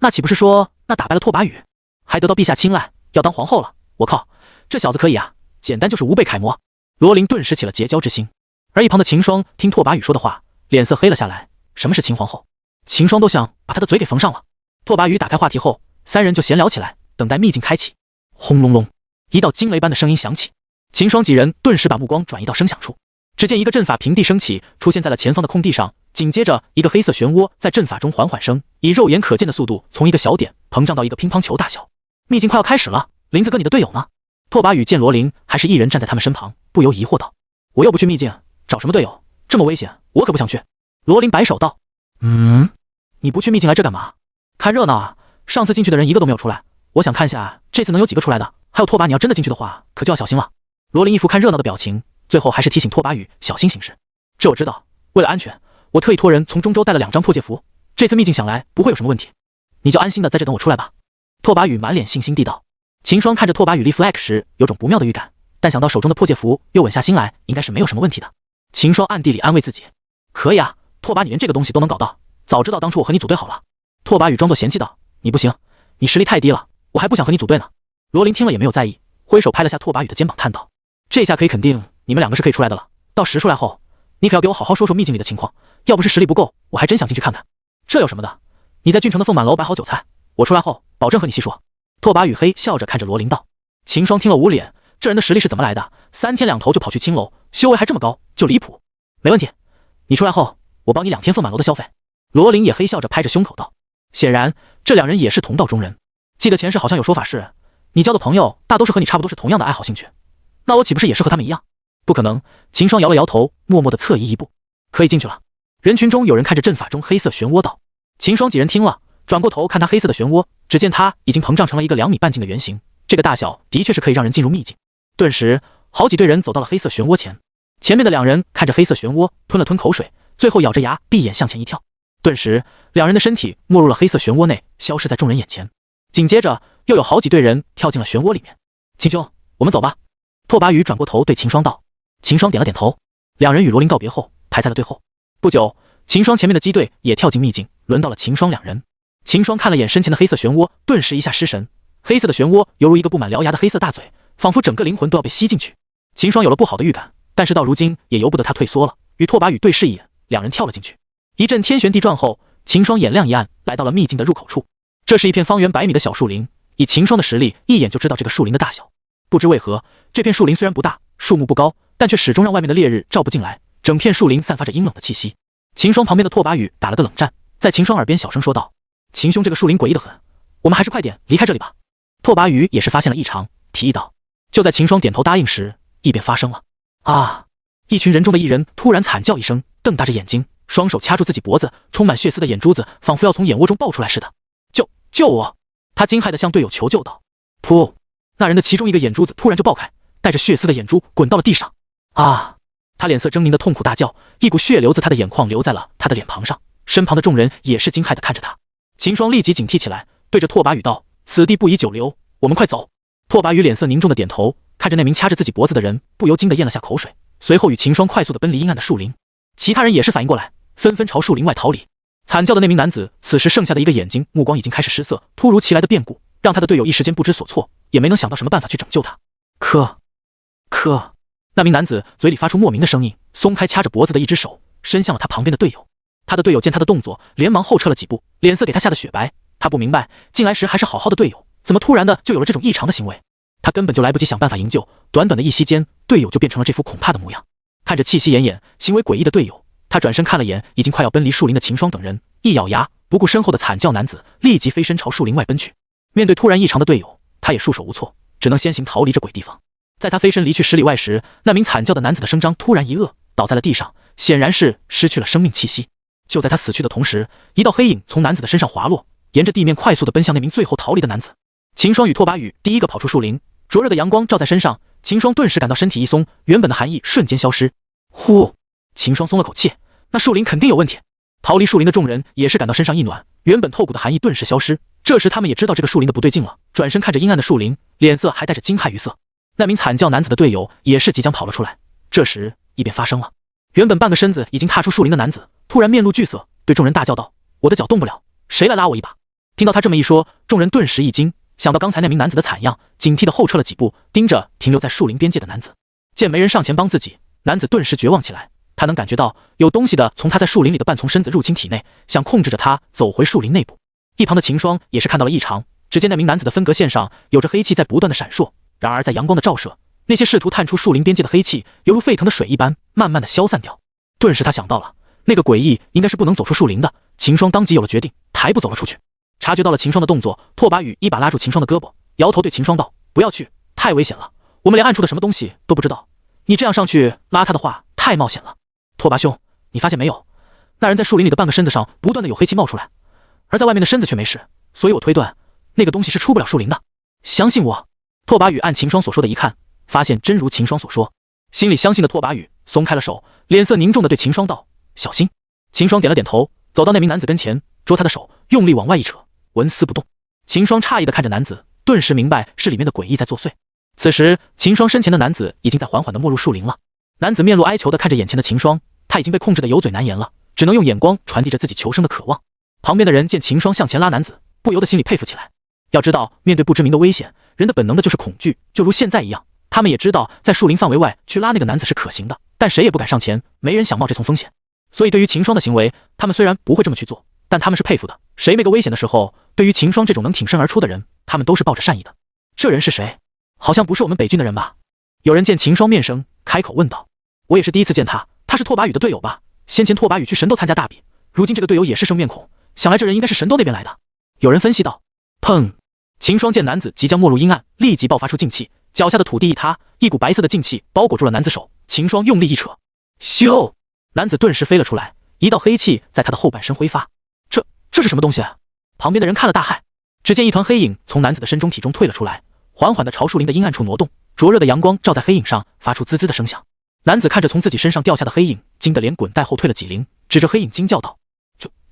A: 那岂不是说那打败了拓跋羽，还得到陛下青睐，要当皇后了？我靠，这小子可以啊，简单就是无辈楷模。罗琳顿时起了结交之心。而一旁的秦霜听拓跋羽说的话，脸色黑了下来。什么是秦皇后？秦霜都想把他的嘴给缝上了。拓跋羽打开话题后，3人就闲聊起来，等待秘境开启。轰隆隆，一道惊雷般的声音响起。秦霜几人顿时把目光转移到声响处，只见一个阵法平地升起，出现在了前方的空地上。紧接着，一个黑色漩涡在阵法中缓缓升，以肉眼可见的速度从一个小点膨胀到一个乒乓球大小。秘境快要开始了，林子哥，你的队友呢？拓跋羽见罗琳还是一人站在他们身旁，不由疑惑道：“我又不去秘境，找什么队友？这么危险，我可不想去。”罗琳摆手道：“你不去秘境来这干嘛？看热闹啊！上次进去的人一个都没有出来，我想看下这次能有几个出来的。还有拓跋，你要真的进去的话，可就要小心了。”罗琳一副看热闹的表情，最后还是提醒拓跋羽小心行事。这我知道，为了安全，我特意托人从中州带了2张破戒符，这次秘境想来不会有什么问题，你就安心的在这等我出来吧。拓跋羽满脸信心地道。秦霜看着拓跋羽立 flag 时，有种不妙的预感，但想到手中的破戒符，又稳下心来，应该是没有什么问题的。秦霜暗地里安慰自己：可以啊，拓跋你连这个东西都能搞到，早知道当初我和你组队好了。拓跋羽装作嫌弃道：你不行，你实力太低了，我还不想和你组队呢。罗琳听了也没有在意，挥手拍了下拓跋羽的肩膀，叹道：这下可以肯定你们2个是可以出来的了。到10出来后，你可要给我好好说说秘境里的情况，要不是实力不够，我还真想进去看看。这有什么的？你在郡城的凤满楼摆好酒菜，我出来后保证和你细说。拓跋羽嘿笑着看着罗琳道。秦霜听了捂脸，这人的实力是怎么来的？3天2头就跑去青楼，修为还这么高，就离谱。没问题，你出来后我帮你2天凤满楼的消费。罗琳也嘿笑着拍着胸口道。显然这2人也是同道中人。记得前世好像有说法是，你交的朋友大都是和你差不多是同样的爱好兴趣，那我岂不是也是和他们一样？不可能。秦霜摇了摇头，默默地侧移一步。可以进去了。人群中有人看着阵法中黑色漩涡道。秦霜几人听了，转过头看他黑色的漩涡，只见它已经膨胀成了一个2米半径的圆形，这个大小的确是可以让人进入秘境。顿时好几队人走到了黑色漩涡前，前面的2人看着黑色漩涡，吞了吞口水，最后咬着牙闭眼向前一跳。顿时2人的身体没入了黑色漩涡内，消失在众人眼前。紧接着又有好几队人跳进了漩涡里面。秦兄，我们走吧。拓跋羽转过头对秦霜道。秦霜点了点头。2人与罗琳告别后排在了队后。不久，秦霜前面的机队也跳进秘境，轮到了秦霜2人。秦霜看了眼身前的黑色漩涡，顿时一下失神。黑色的漩涡犹如一个布满獠牙的黑色大嘴，仿佛整个灵魂都要被吸进去。秦霜有了不好的预感，但是到如今也由不得他退缩了，与拓跋羽对视一眼，2人跳了进去。一阵天旋地转后，秦霜眼亮一暗，来到了秘境的入口处。这是一片方圆100米的小树林，以秦霜的实力，一眼就知道这个树林的大小。不知为何，这片树林虽然不大，树木不高，但却始终让外面的烈日照不进来，整片树林散发着阴冷的气息。秦霜旁边的拓跋羽打了个冷战，在秦霜耳边小声说道：秦兄，这个树林诡异得很，我们还是快点离开这里吧。拓跋羽也是发现了异常，提议道。就在秦霜点头答应时，异变发生了。啊！一群人中的一人突然惨叫一声，瞪大着眼睛，双手掐住自己脖子，充满血丝的眼珠子仿佛要从眼窝中爆出来似的。救我！他惊骇地向队友求救道。噗！那人的其中一个眼珠子突然就爆开，带着血丝的眼珠滚到了地上。啊！他脸色狰狞的痛苦大叫，一股血流自他的眼眶流在了他的脸庞上。身旁的众人也是惊骇地看着他。秦霜立即警惕起来，对着拓跋羽道：此地不宜久留，我们快走。拓跋羽脸色凝重的点头，看着那名掐着自己脖子的人，不由惊得咽了下口水，随后与秦霜快速地奔离阴暗的树林。其他人也是反应过来，纷纷朝树林外逃离。惨叫的那名男子此时剩下的一个眼睛目光已经开始失色，突如其来的变故让他的队友一时间不知所措，也没能想到什么办法去拯救他。可，那名男子嘴里发出莫名的声音，松开掐着脖子的一只手，伸向了他旁边的队友。他的队友见他的动作，连忙后撤了几步，脸色给他吓得雪白。他不明白，进来时还是好好的队友，怎么突然的就有了这种异常的行为？他根本就来不及想办法营救，短短的一息间，队友就变成了这副恐怕的模样。看着气息奄奄、行为诡异的队友，他转身看了眼已经快要奔离树林的秦霜等人，一咬牙，不顾身后的惨叫男子，立即飞身朝树林外奔去。面对突然异常的队友，他也束手无措，只能先行逃离这鬼地方。在他飞身离去10里外时，那名惨叫的男子的声张突然一愕，倒在了地上，显然是失去了生命气息。就在他死去的同时，一道黑影从男子的身上滑落，沿着地面快速地奔向那名最后逃离的男子。秦霜与拓跋宇第一个跑出树林，灼热的阳光照在身上，秦霜顿时感到身体一松，原本的寒意瞬间消失。呼，秦霜松了口气，那树林肯定有问题。逃离树林的众人也是感到身上一暖，原本透骨的寒意顿时消失。这时他们也知道这个树林的不对劲了，转身看着阴暗的树林，脸色还带着惊骇余色。那名惨叫男子的队友也是即将跑了出来，这时异变发生了。原本半个身子已经踏出树林的男子，突然面露惧色，对众人大叫道：“我的脚动不了，谁来拉我一把？”听到他这么一说，众人顿时一惊，想到刚才那名男子的惨样，警惕地后撤了几步，盯着停留在树林边界的男子。见没人上前帮自己，男子顿时绝望起来。他能感觉到有东西的从他在树林里的半丛身子入侵体内，想控制着他走回树林内部。一旁的秦霜也是看到了异常，只见那名男子的分隔线上有着黑气在不断的闪烁，然而在阳光的照射，那些试图探出树林边界的黑气犹如沸腾的水一般，慢慢的消散掉。顿时他想到了，那个诡异应该是不能走出树林的。秦霜当即有了决定，抬步走了出去。察觉到了秦霜的动作，拓跋宇一把拉住秦霜的胳膊，摇头对秦霜道：“不要去，太危险了，我们连暗处的什么东西都不知道，你这样上去拉他的话太冒险了。拓跋兄，你发现没有，那人在树林里的半个身子上不断的有黑气冒出来，而在外面的身子却没事，所以我推断那个东西是出不了树林的。相信我。”拓跋宇按秦霜所说的一看，发现真如秦霜所说，心里相信的拓跋宇松开了手，脸色凝重的对秦霜道：“小心。”秦霜点了点头，走到那名男子跟前，捉他的手，用力往外一扯，纹丝不动。秦霜诧异的看着男子，顿时明白是里面的诡异在作祟。此时秦霜身前的男子已经在缓缓的没入树林了。男子面露哀求的看着眼前的秦霜，他已经被控制的有嘴难言了，只能用眼光传递着自己求生的渴望。旁边的人见秦霜向前拉男子，不由得心里佩服起来。要知道，面对不知名的危险，人的本能的就是恐惧，就如现在一样。他们也知道在树林范围外去拉那个男子是可行的，但谁也不敢上前，没人想冒这层风险。所以对于秦霜的行为，他们虽然不会这么去做，但他们是佩服的。谁没个危险的时候，对于秦霜这种能挺身而出的人，他们都是抱着善意的。这人是谁？好像不是我们北郡的人吧？有人见秦霜面生，开口问道。我也是第一次见他，他是拓跋宇的队友吧？先前拓跋宇去神斗参加大比，如今这个队友也是生面孔，想来这人应该是神斗那边来的。有人分析道。砰！秦霜见男子即将没入阴暗，立即爆发出劲气，脚下的土地一塌，一股白色的劲气包裹住了男子手。秦霜用力一扯，咻！男子顿时飞了出来，一道黑气在他的后半身挥发。这是什么东西啊？旁边的人看了大骇。只见一团黑影从男子的身中体中退了出来，缓缓地朝树林的阴暗处挪动，灼热的阳光照在黑影上，发出滋滋的声响。男子看着从自己身上掉下的黑影，惊得连滚带后退了几龄，指着黑影惊叫道：“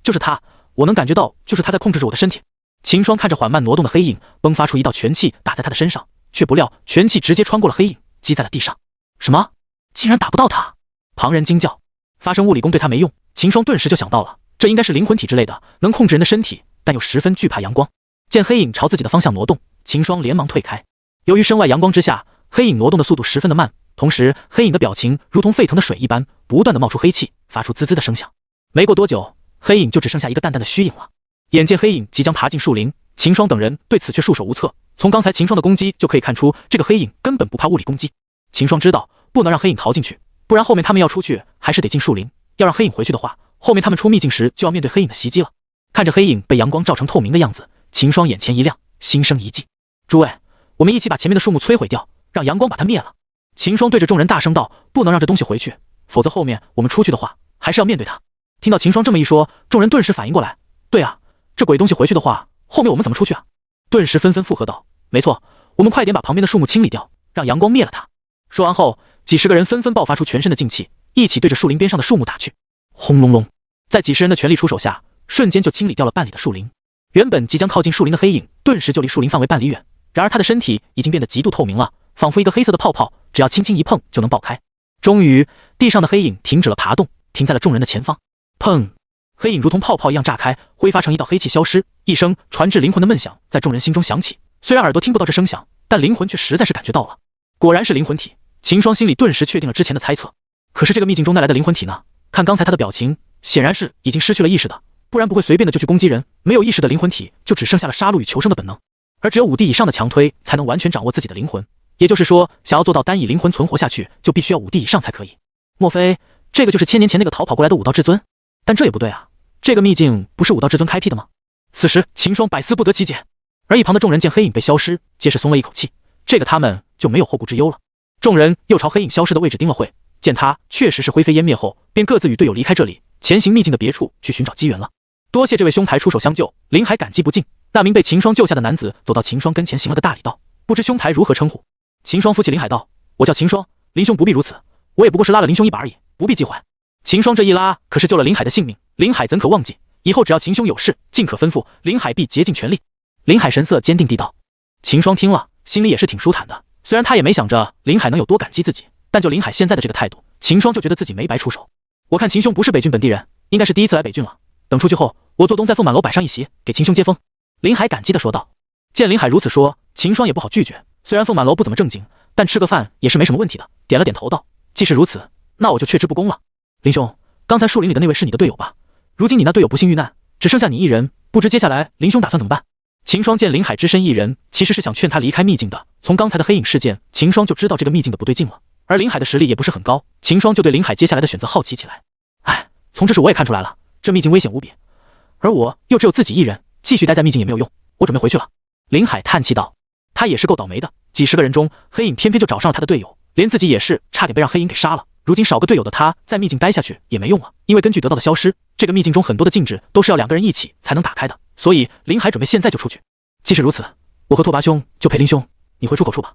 A: 就是他，我能感觉到，就是他在控制着我的身体。”秦霜看着缓慢挪动的黑影，迸发出一道拳气打在他的身上，却不料拳气直接穿过了黑影，击在了地上。什么？竟然打不到他！旁人惊叫。发生物理功对他没用，秦霜顿时就想到了，这应该是灵魂体之类的，能控制人的身体，但又十分惧怕阳光。见黑影朝自己的方向挪动，秦霜连忙退开。由于身外阳光之下，黑影挪动的速度十分的慢，同时黑影的表情如同沸腾的水一般，不断的冒出黑气，发出滋滋的声响。没过多久，黑影就只剩下一个淡淡的虚影了。眼见黑影即将爬进树林，秦霜等人对此却束手无策。从刚才秦霜的攻击就可以看出，这个黑影根本不怕物理攻击。秦霜知道不能让黑影逃进去，不然后面他们要出去还是得进树林。要让黑影回去的话，后面他们出秘境时就要面对黑影的袭击了。看着黑影被阳光照成透明的样子，秦霜眼前一亮，心生一计。诸位，我们一起把前面的树木摧毁掉，让阳光把它灭了。秦霜对着众人大声道：“不能让这东西回去，否则后面我们出去的话，还是要面对它。”听到秦霜这么一说，众人顿时反应过来，对啊，这鬼东西回去的话，后面我们怎么出去啊？顿时纷纷附和道：“没错，我们快点把旁边的树木清理掉，让阳光灭了它。”说完后，几十个人纷纷爆发出全身的劲气，一起对着树林边上的树木打去。轰隆隆，在几十人的全力出手下，瞬间就清理掉了半里的树林。原本即将靠近树林的黑影，顿时就离树林范围半里远，然而他的身体已经变得极度透明了，仿佛一个黑色的泡泡，只要轻轻一碰就能爆开。终于，地上的黑影停止了爬动，停在了众人的前方。砰！黑影如同泡泡一样炸开，挥发成一道黑气消失。一声传至灵魂的闷响在众人心中响起。虽然耳朵听不到这声响，但灵魂却实在是感觉到了。果然是灵魂体，秦霜心里顿时确定了之前的猜测。可是这个秘境中带来的灵魂体呢？看刚才他的表情，显然是已经失去了意识的，不然不会随便的就去攻击人。没有意识的灵魂体就只剩下了杀戮与求生的本能，而只有5帝以上的强推才能完全掌握自己的灵魂。也就是说，想要做到单以灵魂存活下去，就必须要5帝以上才可以。莫非这个就是1000年前那个逃跑过来的武道至尊？但这也不对啊，这个秘境不是武道至尊开辟的吗？此时秦霜百思不得其解，而一旁的众人见黑影被消失，皆是松了一口气，这个他们就没有后顾之忧了。众人又朝黑影消失的位置盯了会，见他确实是灰飞烟灭后，便各自与队友离开这里，前行秘境的别处去寻找机缘了。多谢这位兄台出手相救，林海感激不尽。那名被秦霜救下的男子走到秦霜跟前行了个大礼道，不知兄台如何称呼？秦霜扶起林海道，我叫秦霜，林兄不必如此，我也不过是拉了林兄一把而已，不必忌讳。秦霜这一拉可是救了林海的性命，林海怎可忘记？以后只要秦兄有事，尽可吩咐，林海必竭尽全力。林海神色坚定地道。秦霜听了，心里也是挺舒坦的。虽然他也没想着林海能有多感激自己，但就林海现在的这个态度，秦霜就觉得自己没白出手。我看秦兄不是北郡本地人，应该是第一次来北郡了。等出去后，我做东在凤满楼摆上一席，给秦兄接风。林海感激地说道。见林海如此说，秦霜也不好拒绝。虽然凤满楼不怎么正经，但吃个饭也是没什么问题的，点了点头道，既是如此，那我就却之不恭了。林兄，刚才树林里的那位是你的队友吧？如今你那队友不幸遇难，只剩下你一人，不知接下来林兄打算怎么办？秦霜见林海只身一人，其实是想劝他离开秘境的。从刚才的黑影事件，秦霜就知道这个秘境的不对劲了。而林海的实力也不是很高，秦霜就对林海接下来的选择好奇起来。哎，从这事我也看出来了，这秘境危险无比，而我又只有自己一人，继续待在秘境也没有用，我准备回去了。林海叹气道，他也是够倒霉的，几十个人中，黑影偏偏就找上了他的队友，连自己也是差点被让黑影给杀了。如今少个队友的他，在秘境待下去也没用了，因为根据得到的消失，这个秘境中很多的禁制都是要2个人一起才能打开的，所以林海准备现在就出去。既是如此，我和拓跋兄就陪林兄，你回出口处吧。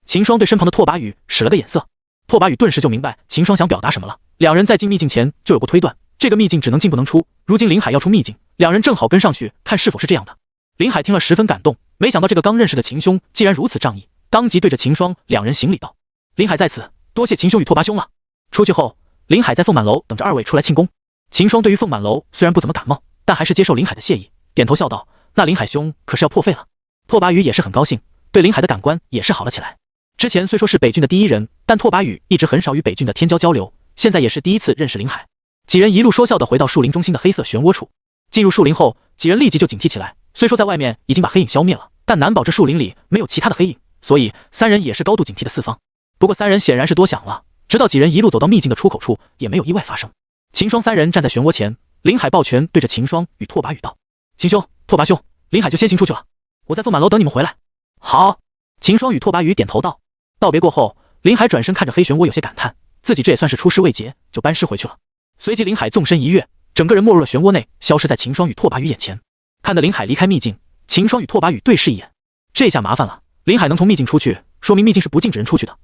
A: 秦霜对身旁的拓跋宇使了个眼色，拓跋宇顿时就明白秦霜想表达什么了。2人在进秘境前就有过推断，这个秘境只能进不能出，如今林海要出秘境，2人正好跟上去看是否是这样的。林海听了十分感动，没想到这个刚认识的秦兄既然如此仗义，当即对着秦霜2人行礼道：林海在此，多谢秦兄与拓跋兄了。出去后，林海在凤满楼等着2位出来庆功。秦霜对于凤满楼虽然不怎么感冒，但还是接受林海的谢意，点头笑道：那林海兄可是要破费了。拓跋宇也是很高兴，对林海的感官也是好了起来。之前虽说是北郡的第一人，但拓跋宇一直很少与北郡的天骄交流，现在也是第一次认识林海。几人一路说笑地回到树林中心的黑色漩涡处。进入树林后，几人立即就警惕起来。虽说在外面已经把黑影消灭了，但难保这树林里没有其他的黑影，所以3人也是高度警惕的四方。不过3人显然是多想了，直到几人一路走到秘境的出口处，也没有意外发生。秦霜3人站在漩涡前，林海抱拳对着秦霜与拓跋宇道：秦兄、拓跋兄，林海就先行出去了，我在凤满楼等你们回来。好。秦霜与拓跋宇点头道。道别过后，林海转身看着黑漩涡，有些感叹，自己这也算是出师未捷，就班师回去了。随即林海纵身一跃，整个人没入了漩涡内，消失在秦霜与拓跋宇眼前。看得林海离开秘境，秦霜与拓跋宇对视一眼，这下麻烦了。林海能从秘境出去，说明秘境是不禁止人出去的，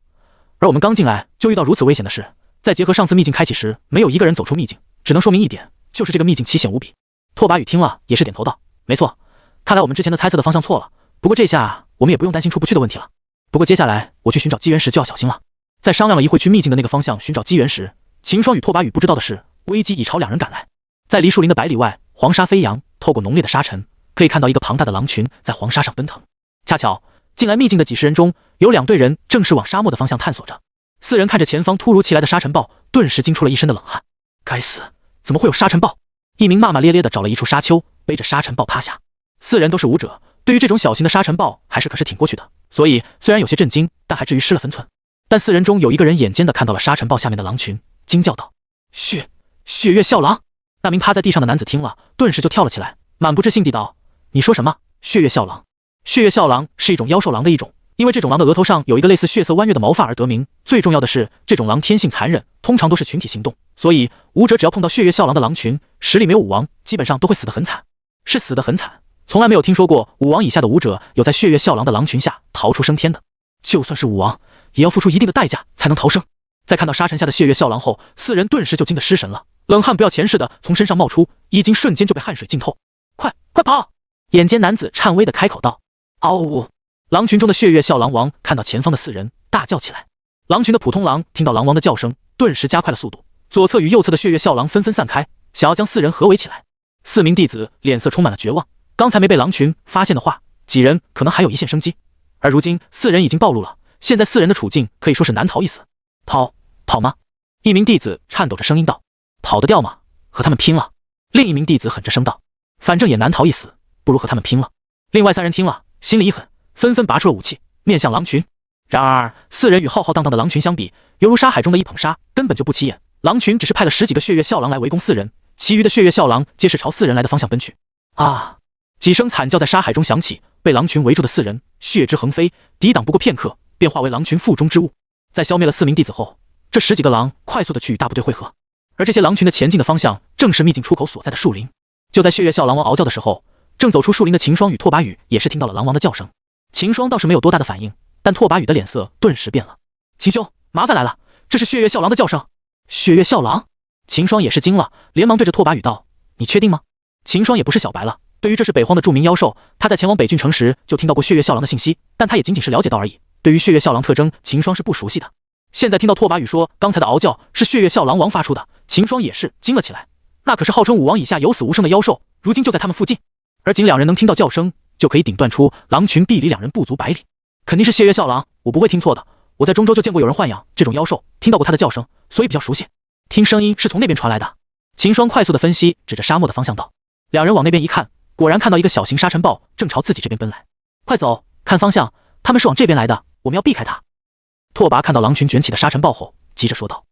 A: 而我们刚进来就遇到如此危险的事，再结合上次秘境开启时没有一个人走出秘境，只能说明一点，就是这个秘境奇险无比。拓跋宇听了也是点头道：没错，看来我们之前的猜测的方向错了，不过这下我们也不用担心出不去的问题了。不过接下来我去寻找机缘时就要小心了。在商量了一会去秘境的那个方向寻找机缘时，秦霜与拓跋宇不知道的是，危机已朝2人赶来。在离树林的100里外，黄沙飞扬，透过浓烈的沙尘，可以看到一个庞大的狼群在黄沙上奔腾。恰巧进来秘境的几十人中，有2队人正是往沙漠的方向探索着。4人看着前方突如其来的沙尘暴，顿时惊出了一身的冷汗。该死，怎么会有沙尘暴？一名骂骂咧咧的找了一处沙丘，背着沙尘暴趴下。4人都是武者，对于这种小型的沙尘暴还是可是挺过去的，所以虽然有些震惊，但还至于失了分寸。但4人中有一个人眼尖的看到了沙尘暴下面的狼群，惊叫道：血月啸狼！那名趴在地上的男子听了，顿时就跳了起来，满不置信地道：你说什么？血月啸狼？血月啸狼是一种妖兽狼的一种，因为这种狼的额头上有一个类似血色弯月的毛发而得名。最重要的是，这种狼天性残忍，通常都是群体行动，所以武者只要碰到血月啸狼的狼群，实力没有武王，基本上都会死得很惨。是死得很惨，从来没有听说过武王以下的武者有在血月啸狼的狼群下逃出升天的。就算是武王，也要付出一定的代价才能逃生。在看到沙尘下的血月啸狼后，4人顿时就惊得失神了，冷汗不要钱似的从身上冒出，衣襟瞬间就被汗水浸透。快跑！眼尖男子颤巍的开口道。嗷呜！狼群中的血月啸狼王看到前方的4人，大叫起来。狼群的普通狼听到狼王的叫声，顿时加快了速度，左侧与右侧的血月啸狼纷纷散开，想要将4人合围起来。4名弟子脸色充满了绝望，刚才没被狼群发现的话，几人可能还有一线生机，而如今4人已经暴露了，现在4人的处境可以说是难逃一死。跑吗？一名弟子颤抖着声音道。跑得掉吗？和他们拼了！另一名弟子狠着声道。反正也难逃一死，不如和他们拼了。另外3人听了，心里一狠，纷纷拔出了武器，面向狼群。然而4人与浩浩荡荡的狼群相比，犹如沙海中的一捧沙，根本就不起眼。狼群只是派了10几个血月啸狼来围攻4人，其余的血月啸狼皆是朝4人来的方向奔去。啊！几声惨叫在沙海中响起，被狼群围住的4人血汁横飞，抵挡不过片刻，便化为狼群腹中之物。在消灭了4名弟子后，这10几个狼快速的去与大部队汇合，而这些狼群的前进的方向正是秘境出口所在的树林。就在血月啸狼王嗷叫的时候，正走出树林的秦霜与拓跋羽也是听到了狼王的叫声。秦霜倒是没有多大的反应，但拓跋羽的脸色顿时变了。秦兄，麻烦来了，这是血月啸狼的叫声。血月啸狼？秦霜也是惊了，连忙对着拓跋羽道：“你确定吗？”秦霜也不是小白了，对于这是北荒的著名妖兽，他在前往北郡城时就听到过血月啸狼的信息，但他也仅仅是了解到而已。对于血月啸狼特征，秦霜是不熟悉的。现在听到拓跋羽说刚才的嗷叫是血月啸狼王发出的，秦霜也是惊了起来。那可是号称5王以下有死无生的妖兽，如今就在他们附近，而仅2人能听到叫声，就可以顶断出狼群壁离2人不足100里，肯定是血月啸狼，我不会听错的。我在中州就见过有人豢养这种妖兽，听到过它的叫声，所以比较熟悉。听声音是从那边传来的。秦霜快速的分析，指着沙漠的方向道。2人往那边一看，果然看到一个小型沙尘暴正朝自己这边奔来。快走，看方向，他们是往这边来的，我们要避开它。拓跋看到狼群卷起的沙尘暴后，急着说道：“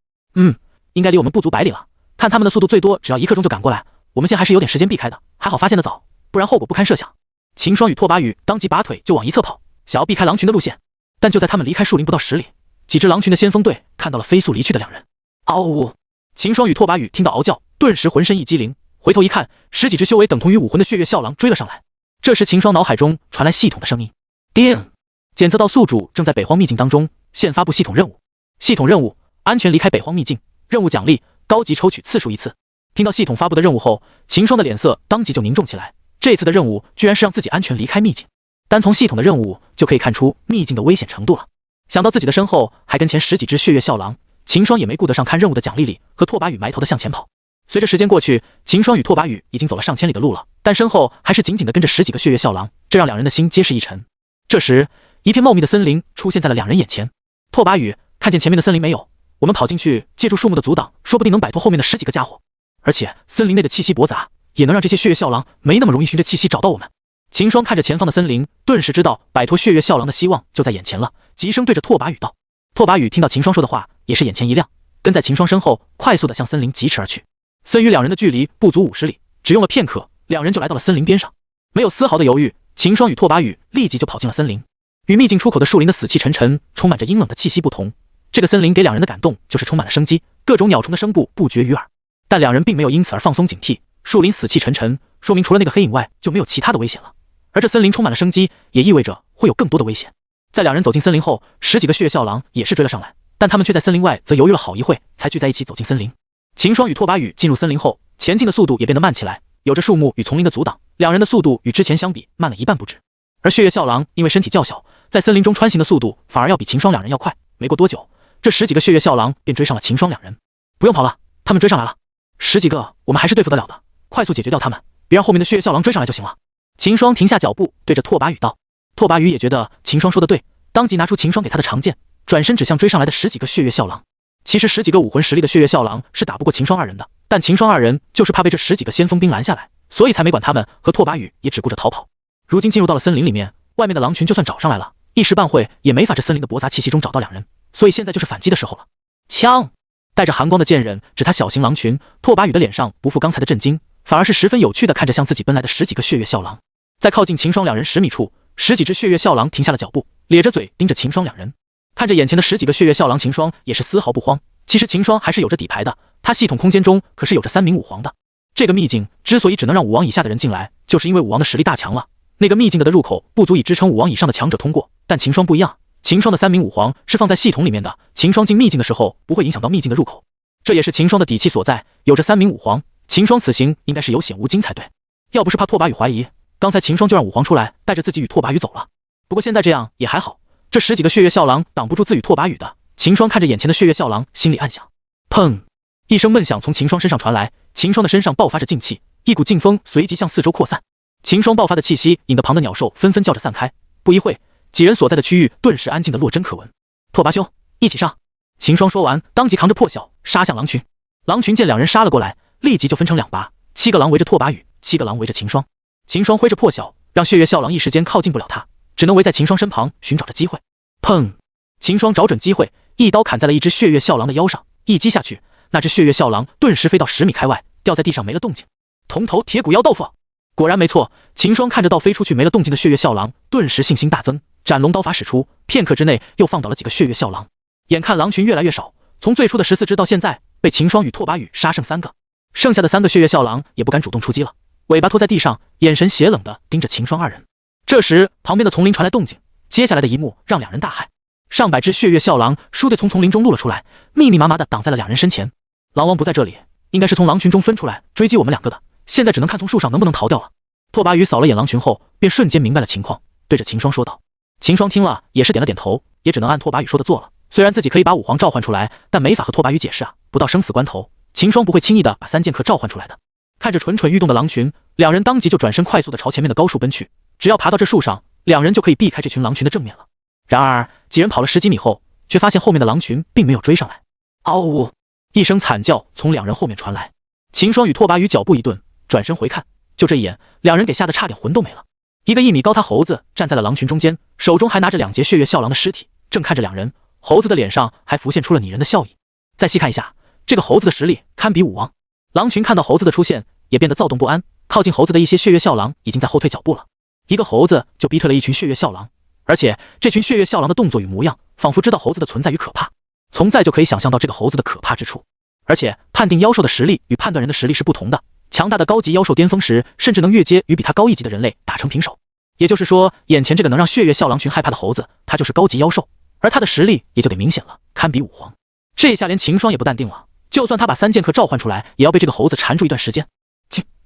A: 应该离我们不足100里了，看他们的速度最多只要1刻钟就赶过来，我们现在还是有点时间避开的，还好发现的早，不然后果不堪设想。”秦霜与拓跋羽当即拔腿就往一侧跑，想要避开狼群的路线，但就在他们离开树林不到10里，几只狼群的先锋队看到了飞速离去的2人。嗷呜！秦霜与拓跋羽听到嗷叫，顿时浑身一激灵，回头一看，10几只修为等同于武魂的血月啸狼追了上来。这时秦霜脑海中传来系统的声音：“叮！检测到宿主正在北荒秘境当中，现发布系统任务。系统任务：安全离开北荒秘境。任务奖励：高级抽取次数1次。”听到系统发布的任务后，秦霜的脸色当即就凝重起来。这次的任务居然是让自己安全离开秘境，单从系统的任务就可以看出秘境的危险程度了。想到自己的身后还跟前10几只血月啸狼，秦霜也没顾得上看任务的奖励里，和拓跋羽埋头的向前跑。随着时间过去，秦霜与拓跋羽已经走了上千里的路了，但身后还是紧紧地跟着10几个血月啸狼，这让2人的心皆是一沉。这时，一片茂密的森林出现在了2人眼前。拓跋羽，看见前面的森林没有？我们跑进去，借助树木的阻挡，说不定能摆脱后面的10几个家伙。而且森林内的气息驳杂，也能让这些血月啸狼没那么容易循着气息找到我们。秦霜看着前方的森林，顿时知道摆脱血月啸狼的希望就在眼前了，急声对着拓跋羽道。拓跋羽听到秦霜说的话，也是眼前一亮，跟在秦霜身后，快速地向森林疾驰而去。森与2人的距离不足50里，只用了片刻，2人就来到了森林边上。没有丝毫的犹豫，秦霜与拓跋羽立即就跑进了森林。与秘境出口的树林的死气沉沉，充满着阴冷的气息不同，这个森林给2人的感动就是充满了生机，各种鸟虫的声部不绝于耳。但2人并没有因此而放松警惕，树林死气沉沉，说明除了那个黑影外就没有其他的危险了。而这森林充满了生机，也意味着会有更多的危险。在2人走进森林后，10几个血月啸狼也是追了上来，但他们却在森林外则犹豫了好一会，才聚在一起走进森林。秦霜与拓跋羽进入森林后，前进的速度也变得慢起来，有着树木与丛林的阻挡，2人的速度与之前相比慢了1半不止。而血月啸狼因为身体较小，在森林中穿行的速度反而要比秦霜2人要快。没过多久，这10几个血月啸狼便追上了秦霜2人。不用跑了，他们追上来了，10几个我们还是对付得了的，快速解决掉他们，别让后面的血月啸狼追上来就行了。秦霜停下脚步，对着拓跋羽道。拓跋羽也觉得秦霜说的对，当即拿出秦霜给他的长剑，转身指向追上来的10几个血月啸狼。其实10几个武魂实力的血月啸狼是打不过秦霜2人的，但秦霜2人就是怕被这10几个先锋兵拦下来，所以才没管他们，和拓跋羽也只顾着逃跑。如今进入到了森林里面，外面的狼群就算找上来了，一时半会也没法这森林的驳杂气息中找到2人，所以现在就是反击的时候了。枪！带着寒光的剑刃指他小型狼群，拓跋羽的脸上不复刚才的震惊，反而是十分有趣的看着向自己奔来的10几个血月啸狼。在靠近秦霜2人10米处，10几只血月啸狼停下了脚步，咧着嘴盯着秦霜2人。看着眼前的10几个血月啸狼，秦霜也是丝毫不慌。其实秦霜还是有着底牌的，他系统空间中可是有着3名武皇的。这个秘境之所以只能让5王以下的人进来，就是因为5王的实力大强了。那个秘境的入口不足以支撑5王以上的强者通过，但秦霜不一样，秦霜的3名武皇是放在系统里面的，秦霜进秘境的时候不会影响到秘境的入口，这也是秦霜的底气所在。有着3名武皇，秦霜此行应该是有险无惊才对。要不是怕拓跋羽怀疑，刚才秦霜就让武皇出来带着自己与拓跋羽走了。不过现在这样也还好，这10几个血月啸狼挡不住自羽拓跋羽的。秦霜看着眼前的血月啸狼，心里暗想。砰！一声闷响从秦霜身上传来，秦霜的身上爆发着劲气，一股劲风随即向四周扩散。秦霜爆发的气息引得旁的鸟兽纷纷叫着散开。不一会，几人所在的区域顿时安静的落针可闻。拓跋兄，一起上！秦霜说完，当即扛着破晓杀向狼群。狼群见两人杀了过来，立即就分成两拔，7个狼围着拓跋羽，7个狼围着秦霜。秦霜挥着破晓，让血月啸狼一时间靠近不了他，只能围在秦霜身旁寻找着机会。砰！秦霜找准机会，一刀砍在了一只血月啸狼的腰上，一击下去，那只血月啸狼顿时飞到10米开外，掉在地上没了动静。铜头铁骨妖豆腐，果然没错。秦霜看着倒飞出去没了动静的血月啸狼，顿时信心大增，斩龙刀法使出，片刻之内又放倒了几个血月啸狼。眼看狼群越来越少，从最初的14只到现在被秦霜与拓跋羽杀剩3个，剩下的3个血月啸狼也不敢主动出击了，尾巴拖在地上，眼神邪冷的盯着秦霜二人。这时旁边的丛林传来动静，接下来的一幕让两人大骇，上百只血月啸狼倏地从丛林中露了出来，密密麻麻的挡在了两人身前。狼王不在这里，应该是从狼群中分出来追击我们2个的，现在只能看从树上能不能逃掉了。拓跋羽扫了眼狼群后，便瞬间明白了情况，对着秦霜说道。秦霜听了也是点了点头，也只能按拓跋羽说的做了。虽然自己可以把武皇召唤出来，但没法和拓跋羽解释啊，不到生死关头，秦霜不会轻易的把3剑客召唤出来的。看着蠢蠢欲动的狼群，两人当即就转身快速的朝前面的高树奔去，只要爬到这树上，两人就可以避开这群狼群的正面了。然而几人跑了10几米后，却发现后面的狼群并没有追上来。嗷呜！一声惨叫从两人后面传来，秦霜与拓跋羽脚步一顿，转身回看，就这一眼，两人给吓得差点魂都没了。一个1米高他猴子站在了狼群中间，手中还拿着2截血月啸狼的尸体，正看着两人。猴子的脸上还浮现出了拟人的笑意。再细看一下，这个猴子的实力堪比武王。狼群看到猴子的出现，也变得躁动不安，靠近猴子的一些血月啸狼已经在后退脚步了。一个猴子就逼退了一群血月啸狼，而且这群血月啸狼的动作与模样，仿佛知道猴子的存在与可怕。从在就可以想象到这个猴子的可怕之处。而且判定妖兽的实力与判断人的实力是不同的，强大的高级妖兽巅峰时，甚至能越阶与比他高一级的人类打成平手。也就是说，眼前这个能让血月啸狼群害怕的猴子，他就是高级妖兽，而他的实力也就得明显了，堪比武皇。这一下连秦霜也不淡定了，就算他把3剑客召唤出来，也要被这个猴子缠住一段时间。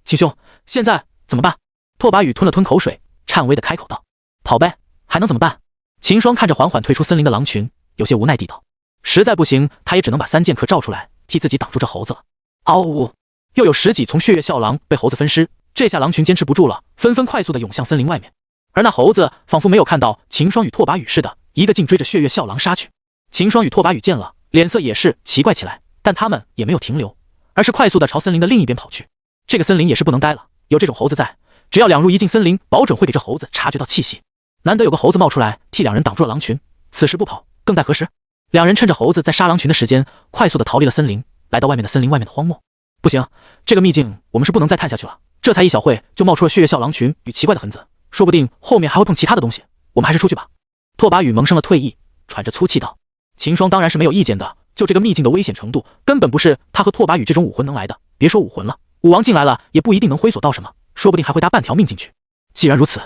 A: 秦兄，现在怎么办？拓跋羽吞了吞口水，颤巍的开口道。跑呗，还能怎么办？秦霜看着缓缓退出森林的狼群，有些无奈地道。实在不行，他也只能把3剑客召出来，替自己挡住这猴子了。嗷呜！又有10几从血月啸狼被猴子分尸，这下狼群坚持不住了，纷纷快速的涌向森林外面。而那猴子仿佛没有看到秦霜与拓跋羽似的，一个劲追着血月啸狼杀去。秦霜与拓跋羽见了，脸色也是奇怪起来，但他们也没有停留，而是快速的朝森林的另一边跑去。这个森林也是不能待了，有这种猴子在，只要2入一进森林，保准会给这猴子察觉到气息。难得有个猴子冒出来替两人挡住了狼群，此时不跑更待何时？两人趁着猴子在杀狼群的时间，快速的逃离了森林，来到外面的森林外面的荒漠。不行，这个秘境我们是不能再探下去了，这才一小会就冒出了血月啸狼群与奇怪的痕子，说不定后面还会碰其他的东西，我们还是出去吧。拓跋羽萌生了退意，喘着粗气道。秦霜当然是没有意见的，就这个秘境的危险程度，根本不是他和拓跋羽这种武魂能来的，别说武魂了，武王进来了也不一定能挥索到什么，说不定还会搭半条命进去。既然如此，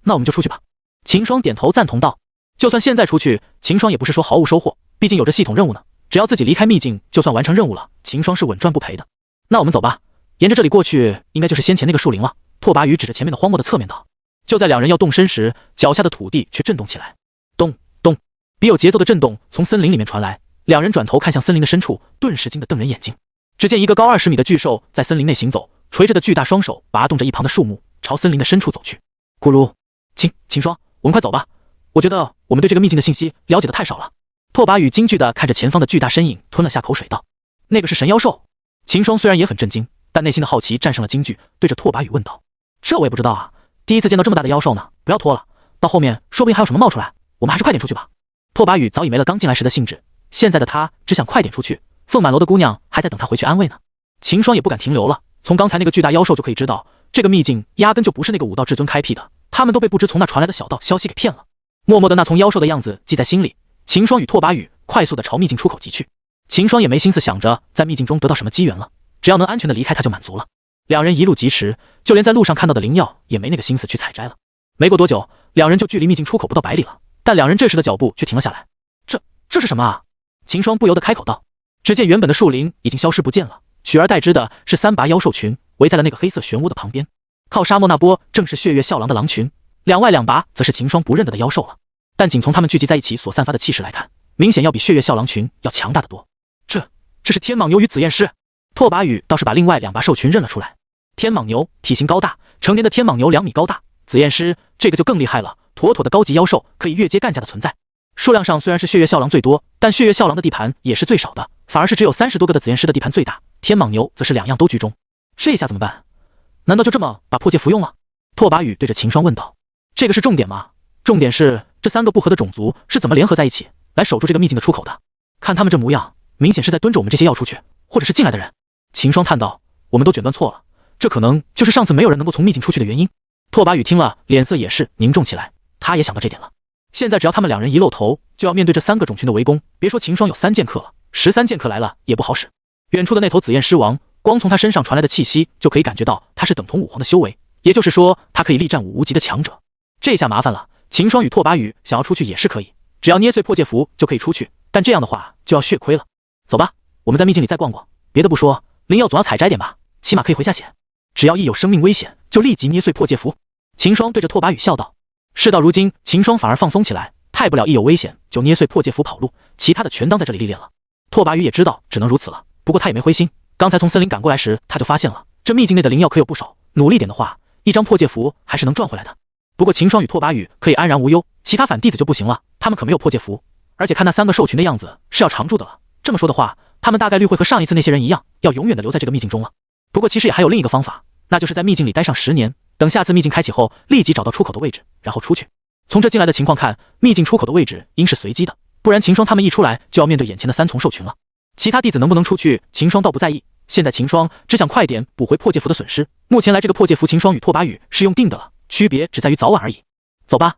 A: 那我们就出去吧。秦霜点头赞同道。就算现在出去，秦霜也不是说毫无收获，毕竟有着系统任务呢，只要自己离开秘境，就算完成任务了，秦霜是稳赚不赔的。那我们走吧，沿着这里过去，应该就是先前那个树林了。拓跋羽指着前面的荒漠的侧面道。就在两人要动身时，脚下的土地却震动起来，咚咚，别有节奏的震动从森林里面传来。两人转头看向森林的深处，顿时惊得瞪人眼睛。只见一个高20米的巨兽在森林内行走，垂着的巨大双手拔动着一旁的树木，朝森林的深处走去。咕噜，秦霜，我们快走吧，我觉得我们对这个秘境的信息了解的太少了。拓跋羽惊惧地看着前方的巨大身影，吞了下口水道。那个是神妖兽。秦霜虽然也很震惊，但内心的好奇战胜了惊惧，对着拓跋羽问道。这我也不知道啊，第一次见到这么大的妖兽呢，不要拖了，到后面说不定还有什么冒出来，我们还是快点出去吧。拓跋羽早已没了刚进来时的兴致，现在的他只想快点出去，凤满楼的姑娘还在等他回去安慰呢。秦霜也不敢停留了，从刚才那个巨大妖兽就可以知道，这个秘境压根就不是那个武道至尊开辟的，他们都被不知从哪传来的小道消息给骗了。默默的那从妖兽的样子记在心里，秦霜与拓跋羽快速的朝秘境出口疾去。秦霜也没心思想着在秘境中得到什么机缘了，只要能安全的离开他就满足了。两人一路疾驰，就连在路上看到的灵药也没那个心思去采摘了。没过多久，两人就距离秘境出口不到100里了，但两人这时的脚步却停了下来。这是什么啊？秦霜不由得开口道。只见原本的树林已经消失不见了，取而代之的是3拔妖兽群围在了那个黑色漩涡的旁边。靠沙漠那波正是血月啸狼的狼群，两外2拔则是秦霜不认得的妖兽了。但仅从他们聚集在一起所散发的气势来看，明显要比血月啸狼群要强大得多。这是天蟒牛与紫焰狮。拓跋羽倒是把另外2把兽群认了出来。天蟒牛体型高大，成年的天蟒牛2米高大，紫焰狮这个就更厉害了，妥妥的高级妖兽，可以越阶干架的存在。数量上虽然是血月啸狼最多，但血月啸狼的地盘也是最少的，反而是只有30多个的紫焰狮的地盘最大，天蟒牛则是2样都居中。这下怎么办？难道就这么把破戒符用了？拓跋羽对着秦霜问道。这个是重点吗？重点是这3个不和的种族是怎么联合在一起来守住这个秘境的出口的？看他们这模样，明显是在蹲着我们这些要出去或者是进来的人。秦霜叹道，我们都卷断错了，这可能就是上次没有人能够从秘境出去的原因。拓跋羽听了，脸色也是凝重起来，他也想到这点了。现在只要他们2人一露头，就要面对这3个种群的围攻，别说秦霜有3剑客了，13剑客来了也不好使。远处的那头紫焰狮王，光从他身上传来的气息就可以感觉到他是等同武皇的修为，也就是说他可以力战5无极的强者。这下麻烦了，秦霜与拓跋羽想要出去也是可以，只要捏碎破戒符就可以出去，但这样的话就要血亏了。走吧，我们在秘境里再逛逛，别的不说，灵药总要采摘点吧，起码可以回下血。只要一有生命危险，就立即捏碎破戒符。秦霜对着拓跋羽笑道。事到如今，秦霜反而放松起来，太不了一有危险就捏碎破戒符跑路，其他的全当在这里历练了。拓跋羽也知道只能如此了，不过他也没灰心。刚才从森林赶过来时，他就发现了这秘境内的灵药可有不少，努力点的话，一张破戒符还是能赚回来的。不过秦霜与拓跋羽可以安然无忧，其他反弟子就不行了，他们可没有破戒符，而且看那3个兽群的样子是要常住的了。这么说的话，他们大概率会和上一次那些人一样，要永远的留在这个秘境中了。不过其实也还有另一个方法，那就是在秘境里待上10年，等下次秘境开启后，立即找到出口的位置，然后出去。从这进来的情况看，秘境出口的位置应是随机的，不然秦霜他们一出来就要面对眼前的3丛兽群了。其他弟子能不能出去，秦霜倒不在意，现在秦霜只想快点补回破戒符的损失。目前来这个破戒符，秦霜与拓跋羽是用定的了，区别只在于早晚而已。走吧，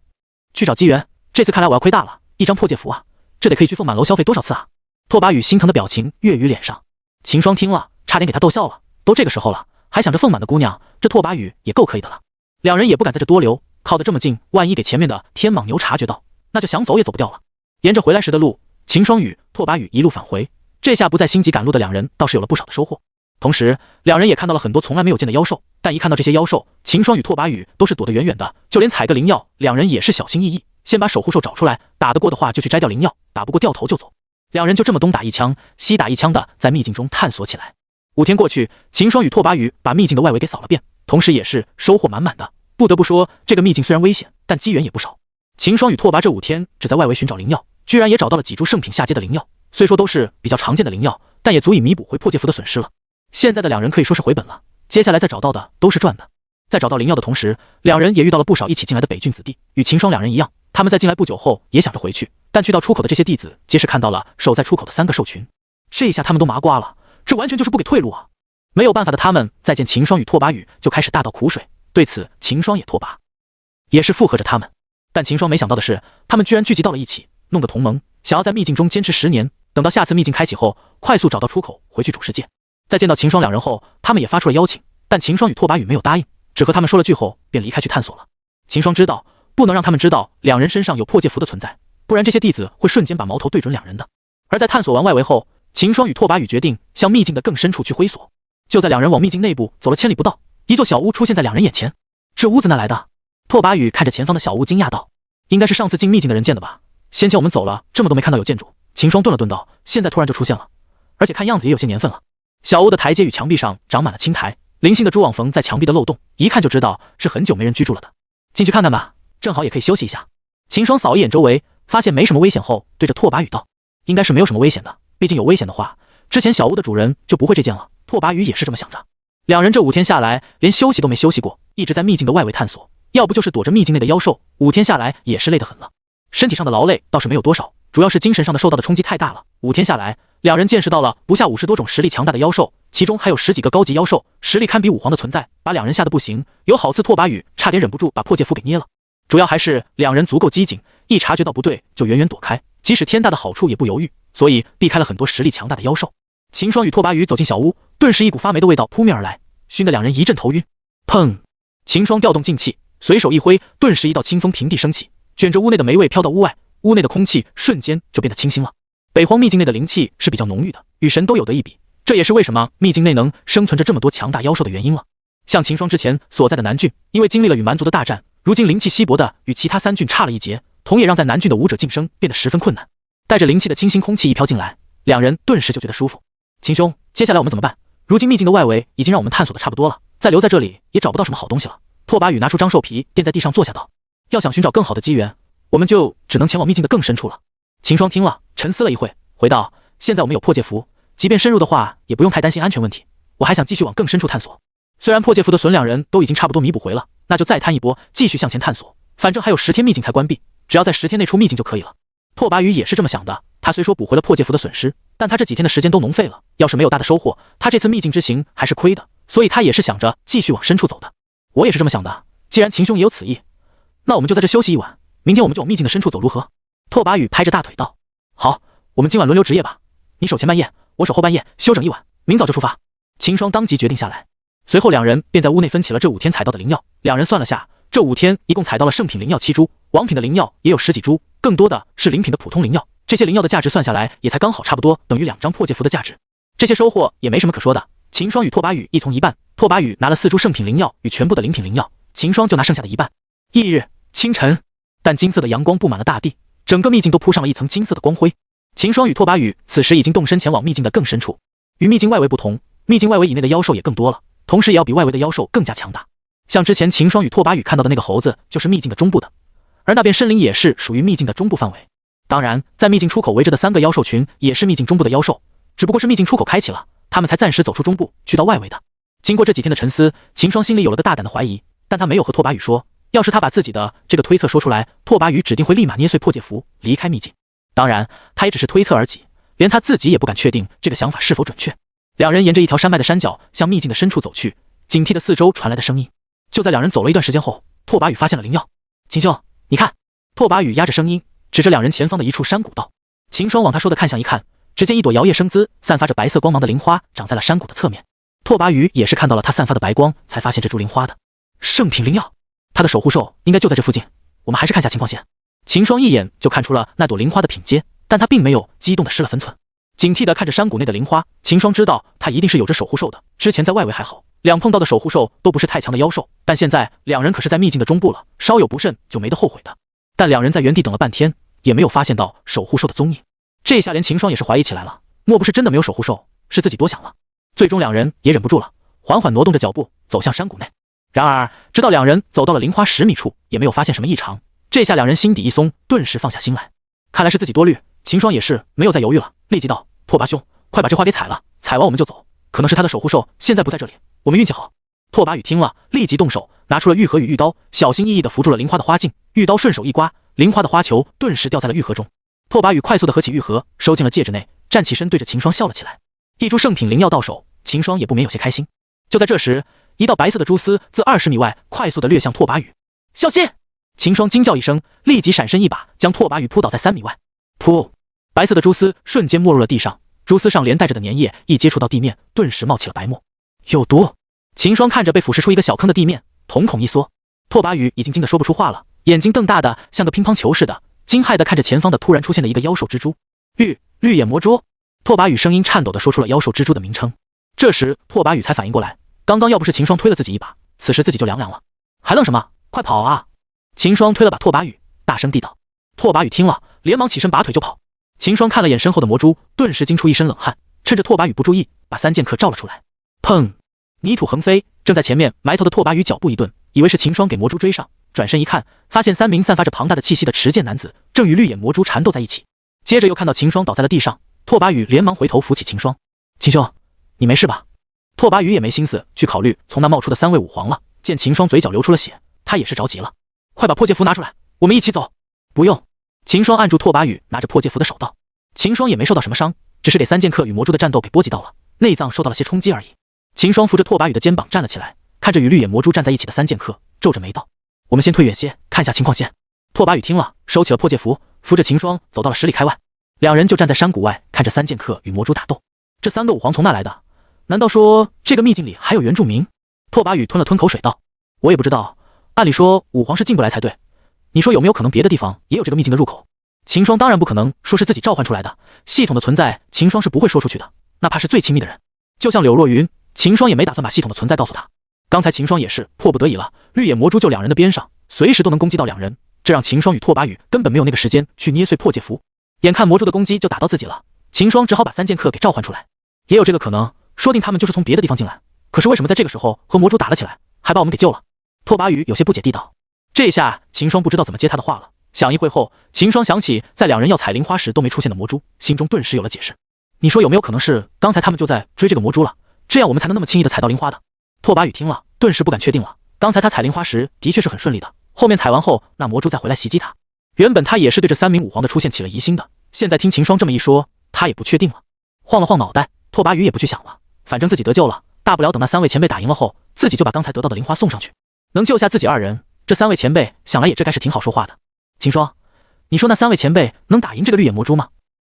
A: 去找机缘。这次看来我要亏大了，一张破戒符啊，这得可以去凤满楼消费多少次啊？拓跋羽心疼的表情跃于脸上。秦霜听了，差点给他逗笑了。都这个时候了，还想着凤满的姑娘，这拓跋羽也够可以的了。2人也不敢在这多留，靠得这么近，万一给前面的天蟒牛察觉到，那就想走也走不掉了。沿着回来时的路，秦霜与拓跋羽一路返回，这下不再心急赶路的2人倒是有了不少的收获。同时2人也看到了很多从来没有见的妖兽，但一看到这些妖兽，秦霜与拓跋羽都是躲得远远的，就连采个灵药，2人也是小心翼翼，先把守护兽找出来，打得过的话就去摘掉灵药，打不过掉头就走。2人就这么东打一枪西打一枪的在秘境中探索起来。5天过去，秦霜与拓跋羽把秘境的外围给扫了遍，同时也是收获满满的。不得不说，这个秘境虽然危险，但机缘也不少。秦霜与拓跋这5天只在外围寻找灵药，居然也找到了几株圣品下阶的灵药，虽说都是比较常见的灵药，但也足以弥补回破戒符的损失了。现在的2人可以说是回本了，接下来再找到的都是赚的。在找到灵药的同时，2人也遇到了不少一起进来的北郡子弟，与秦霜2人一样，他们在进来不久后也想着回去，但去到出口的这些弟子皆是看到了守在出口的3个兽群，这一下他们都麻瓜了，这完全就是不给退路啊！没有办法的他们再见秦霜与拓跋羽就开始大倒苦水，对此秦霜也拓跋也是附和着他们。但秦霜没想到的是，他们居然聚集到了一起，弄个同盟，想要在秘境中坚持10年，等到下次秘境开启后快速找到出口回去主世界。在见到秦霜2人后，他们也发出了邀请，但秦霜与拓跋羽没有答应，只和他们说了句后便离开去探索了。秦霜知道不能让他们知道2人身上有破戒符的存在，不然这些弟子会瞬间把矛头对准2人的。而在探索完外围后，秦霜与拓跋羽决定向秘境的更深处去挥索。就在2人往秘境内部走了千里不到，一座小屋出现在2人眼前。这屋子哪来的？拓跋羽看着前方的小屋惊讶道，应该是上次进秘境的人建的吧，先前我们走了这么都没看到有建筑。秦霜顿了顿道，现在突然就出现了，而且看样子也有些年份了。小屋的台阶与墙壁上长满了青苔，零星的蛛网缝在墙壁的漏洞，一看就知道是很久没人居住了的。进去看看吧，正好也可以休息一下。秦霜扫一眼周围，发现没什么危险后，对着拓跋羽道，应该是没有什么危险的，毕竟有危险的话，之前小屋的主人就不会这件了。拓跋羽也是这么想着。2人这5天下来连休息都没休息过，一直在秘境的外围探索，要不就是躲着秘境内的妖兽，5天下来也是累得很了。身体上的劳累倒是没有多少，主要是精神上的受到的冲击太大了。5天下来，2人见识到了不下50多种实力强大的妖兽，其中还有10几个高级妖兽，实力堪比武皇的存在，把2人吓得不行。有好次拓跋羽差点忍不住把破戒符给捏了，主要还是2人足够机警，一察觉到不对就远远躲开，即使天大的好处也不犹豫，所以避开了很多实力强大的妖兽。秦霜与拓跋羽走进小屋，顿时一股发霉的味道扑面而来，熏得2人一阵头晕。砰！秦霜调动劲气，随手一挥，顿时一道清风平地升起，卷着屋内的霉味飘到屋外，屋内的空气瞬间就变得清新了。北荒秘境内的灵气是比较浓郁的，与神都有得一比，这也是为什么秘境内能生存着这么多强大妖兽的原因了。像秦霜之前所在的南郡，因为经历了与蛮族的大战，如今灵气稀薄的与其他3郡差了一截，同也让在南郡的武者晋升变得十分困难。带着灵气的清新空气一飘进来，两人顿时就觉得舒服。秦兄，接下来我们怎么办？如今秘境的外围已经让我们探索的差不多了，再留在这里也找不到什么好东西了。拓跋羽拿出张兽皮垫在地上坐下道：要想寻找更好的机缘，我们就只能前往秘境的更深处了。秦霜听了，沉思了一会，回道：现在我们有破戒符，即便深入的话，也不用太担心安全问题。我还想继续往更深处探索。虽然破戒符的损两人都已经差不多弥补回了，那就再摊一波，继续向前探索。反正还有10天秘境才关闭，只要在10天内出秘境就可以了。拓跋羽也是这么想的，他虽说补回了破戒符的损失，但他这几天的时间都农废了，要是没有大的收获，他这次秘境之行还是亏的，所以他也是想着继续往深处走的。我也是这么想的，既然秦兄也有此意，那我们就在这休息一晚，明天我们就往秘境的深处走，如何？拓跋羽拍着大腿道：好，我们今晚轮流值夜吧，你守前半夜，我守后半夜，休整一晚，明早就出发。秦霜当即决定下来，随后两人便在屋内分起了这5天采到的灵药。两人算了下，这5天一共采到了圣品灵药7株，王品的灵药也有10几株，更多的是灵品的普通灵药。这些灵药的价值算下来，也才刚好差不多等于2张破戒符的价值。这些收获也没什么可说的。秦霜与拓跋羽一从一半，拓跋羽拿了4株圣品灵药与全部的灵品灵药，秦霜就拿剩下的一半。翌日清晨，淡金色的阳光布满了大地，整个秘境都铺上了一层金色的光辉。秦霜与拓跋羽此时已经动身前往秘境的更深处。与秘境外围不同，秘境外围以内的妖兽也更多了，同时也要比外围的妖兽更加强大。像之前秦霜与拓跋羽看到的那个猴子，就是秘境的中部的，而那边森林也是属于秘境的中部范围。当然，在秘境出口围着的3个妖兽群也是秘境中部的妖兽，只不过是秘境出口开启了，他们才暂时走出中部，去到外围的。经过这几天的沉思，秦霜心里有了个大胆的怀疑，但他没有和拓跋羽说，要是他把自己的这个推测说出来，拓跋羽指定会立马捏碎破戒符，离开秘境。当然，他也只是推测而已，连他自己也不敢确定这个想法是否准确。两人沿着一条山脉的山脚向秘境的深处走去，警惕的四周传来的声音。就在两人走了一段时间后，拓跋羽发现了灵药。秦兄，你看。拓跋羽压着声音指着两人前方的一处山谷道。秦霜往他说的看向一看，只见一朵摇曳生姿、散发着白色光芒的灵花长在了山谷的侧面。拓跋羽也是看到了它散发的白光，才发现这株灵花的。圣品灵药，它的守护兽应该就在这附近，我们还是看下情况先。秦霜一眼就看出了那朵灵花的品阶，但他并没有激动的失了分寸，警惕地看着山谷内的灵花。秦霜知道他一定是有着守护兽的，之前在外围还好，碰到的守护兽都不是太强的妖兽，但现在两人可是在秘境的中部了，稍有不慎就没得后悔的。但两人在原地等了半天，也没有发现到守护兽的踪影。这下连秦霜也是怀疑起来了，莫不是真的没有守护兽，是自己多想了。最终两人也忍不住了，缓缓挪动着脚步走向山谷内。然而直到两人走到了灵花10米处，也没有发现什么异常。这下两人心底一松，顿时放下心来。看来是自己多虑，秦霜也是没有再犹豫了，立即道：拓跋兄，快把这花给采了，采完我们就走。可能是他的守护兽现在不在这里，我们运气好。拓跋羽听了，立即动手，拿出了玉盒与玉刀，小心翼翼地扶住了灵花的花茎，玉刀顺手一刮，灵花的花球顿时掉在了玉盒中。拓跋羽快速地合起玉盒，收进了戒指内，站起身对着秦霜笑了起来。一株圣品灵药到手，秦霜也不免有些开心。就在这时，一道白色的蛛丝自20米外快速地掠向拓跋羽。小心！秦霜惊叫一声，立即闪身一把将拓跋羽扑倒在3米外。噗！白色的蛛丝瞬间没入了地上，蛛丝上连带着的粘液一接触到地面，顿时冒起了白沫。有毒！秦霜看着被腐蚀出一个小坑的地面，瞳孔一缩。拓跋羽已经惊得说不出话了，眼睛瞪大的像个乒乓球似的，惊骇地看着前方的突然出现的一个妖兽蜘蛛。绿眼魔蛛。拓跋羽声音颤抖地说出了妖兽蜘蛛的名称。这时拓跋羽才反应过来，刚刚要不是秦霜推了自己一把，此时自己就凉了。还愣什么？快跑啊！秦霜推了把拓跋羽，大声地道。拓跋羽听了，连忙起身拔腿就跑。秦霜看了眼身后的魔蛛，顿时惊出一身冷汗，趁着拓跋羽不注意，把3剑客照了出来。砰！泥土横飞，正在前面埋头的拓跋羽脚步一顿，以为是秦霜给魔蛛追上，转身一看，发现3名散发着庞大的气息的持剑男子正与绿眼魔蛛缠斗在一起。接着又看到秦霜倒在了地上，拓跋羽连忙回头扶起秦霜。秦兄，你没事吧？拓跋羽也没心思去考虑从那冒出的3位武皇了，见秦霜嘴角流出了血，他也是着急了。快把破戒符拿出来，我们一起走。不用。秦霜按住拓跋羽拿着破戒符的手道。秦霜也没受到什么伤，只是给3剑客与魔蛛的战斗给波及到了，内脏受到了些冲击而已。秦霜扶着拓跋羽的肩膀站了起来，看着与绿眼魔蛛站在一起的3剑客，皱着眉道：我们先退远些，看下情况先。拓跋羽听了，收起了破戒符，扶着秦霜走到了10里开外。两人就站在山谷外，看着3剑客与魔蛛打斗。这3个武皇从哪来的？难道说这个秘境里还有原住民？拓跋羽吞了吞口水道：我也不知道，按理说武皇是进不来才对，你说有没有可能别的地方也有这个秘境的入口？秦霜当然不可能说是自己召唤出来的，系统的存在秦霜是不会说出去的，哪怕是最亲密的人。就像柳若云，秦霜也没打算把系统的存在告诉他。刚才秦霜也是迫不得已了，绿野魔蛛就2人的边上，随时都能攻击到2人，这让秦霜与拓跋宇根本没有那个时间去捏碎破戒符。眼看魔蛛的攻击就打到自己了，秦霜只好把三剑客给召唤出来。也有这个可能，说定他们就是从别的地方进来，可是为什么在这个时候和魔蛛打了起来，还把我们给救了？拓跋宇有些不解地道。这下秦霜不知道怎么接他的话了。想一会后，秦霜想起在两人要采灵花时都没出现的魔蛛，心中顿时有了解释。你说有没有可能是刚才他们就在追这个魔蛛了，这样我们才能那么轻易的采到灵花的？拓跋宇听了，顿时不敢确定了。刚才他采灵花时的确是很顺利的，后面采完后，那魔蛛再回来袭击他。原本他也是对这3名武皇的出现起了疑心的，现在听秦霜这么一说，他也不确定了。晃了晃脑袋，拓跋宇也不去想了，反正自己得救了，大不了等那3位前辈打赢了后，自己就把刚才得到的灵花送上去，能救下自己2人。这3位前辈想来也这该是挺好说话的。秦霜，你说那3位前辈能打赢这个绿野魔蛛吗？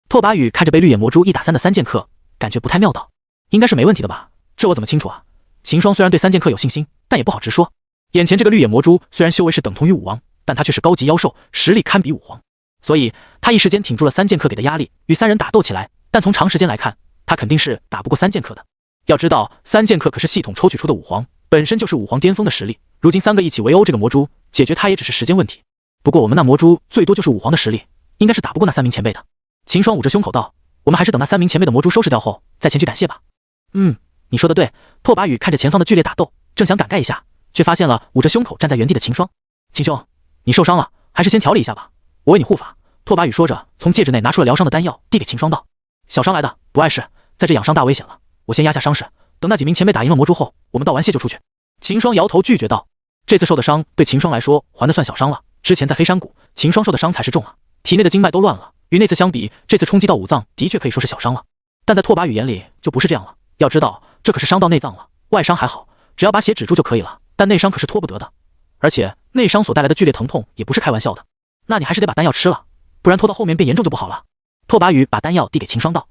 A: 拓跋宇看着被绿野魔蛛1打3的三剑客，感觉不太妙道。应该是没问题的吧？这我怎么清楚啊？秦霜虽然对三剑客有信心，但也不好直说。眼前这个绿野魔蛛虽然修为是等同于武王，但他却是高级妖兽，实力堪比武皇，所以他一时间挺住了三剑客给的压力，与3人打斗起来。但从长时间来看，他肯定是打不过三剑客的。要知道，三剑客可是系统抽取出的武皇，本身就是武皇巅峰的实力。如今3个一起围殴这个魔蛛，解决他也只是时间问题。不过我们那魔蛛最多就是武皇的实力，应该是打不过那3名前辈的。秦霜捂着胸口道：“我们还是等那3名前辈的魔蛛收拾掉后，再前去感谢吧。”你说的对。拓跋宇看着前方的剧烈打斗，正想感慨一下，却发现了捂着胸口站在原地的秦霜。秦兄，你受伤了，还是先调理一下吧，我为你护法。拓跋宇说着，从戒指内拿出了疗伤的丹药，递给秦霜道：“小伤来的，不碍事，在这养伤大危险了，我先压下伤势，等那几名前辈打赢了魔蛛后，我们道完谢就出去。”秦霜摇头拒绝道：“这次受的伤对秦霜来说还得算小伤了，之前在黑山谷，秦霜受的伤才是重啊，体内的经脉都乱了。与那次相比，这次冲击到五脏的确可以说是小伤了，但在拓跋宇眼里就不是这样了。要知道，这可是伤到内脏了，外伤还好，只要把血止住就可以了，但内伤可是拖不得的，而且内伤所带来的剧烈疼痛也不是开玩笑的。那你还是得把丹药吃了，不然拖到后面变严重就不好了。”拓跋宇把丹药递给秦霜道。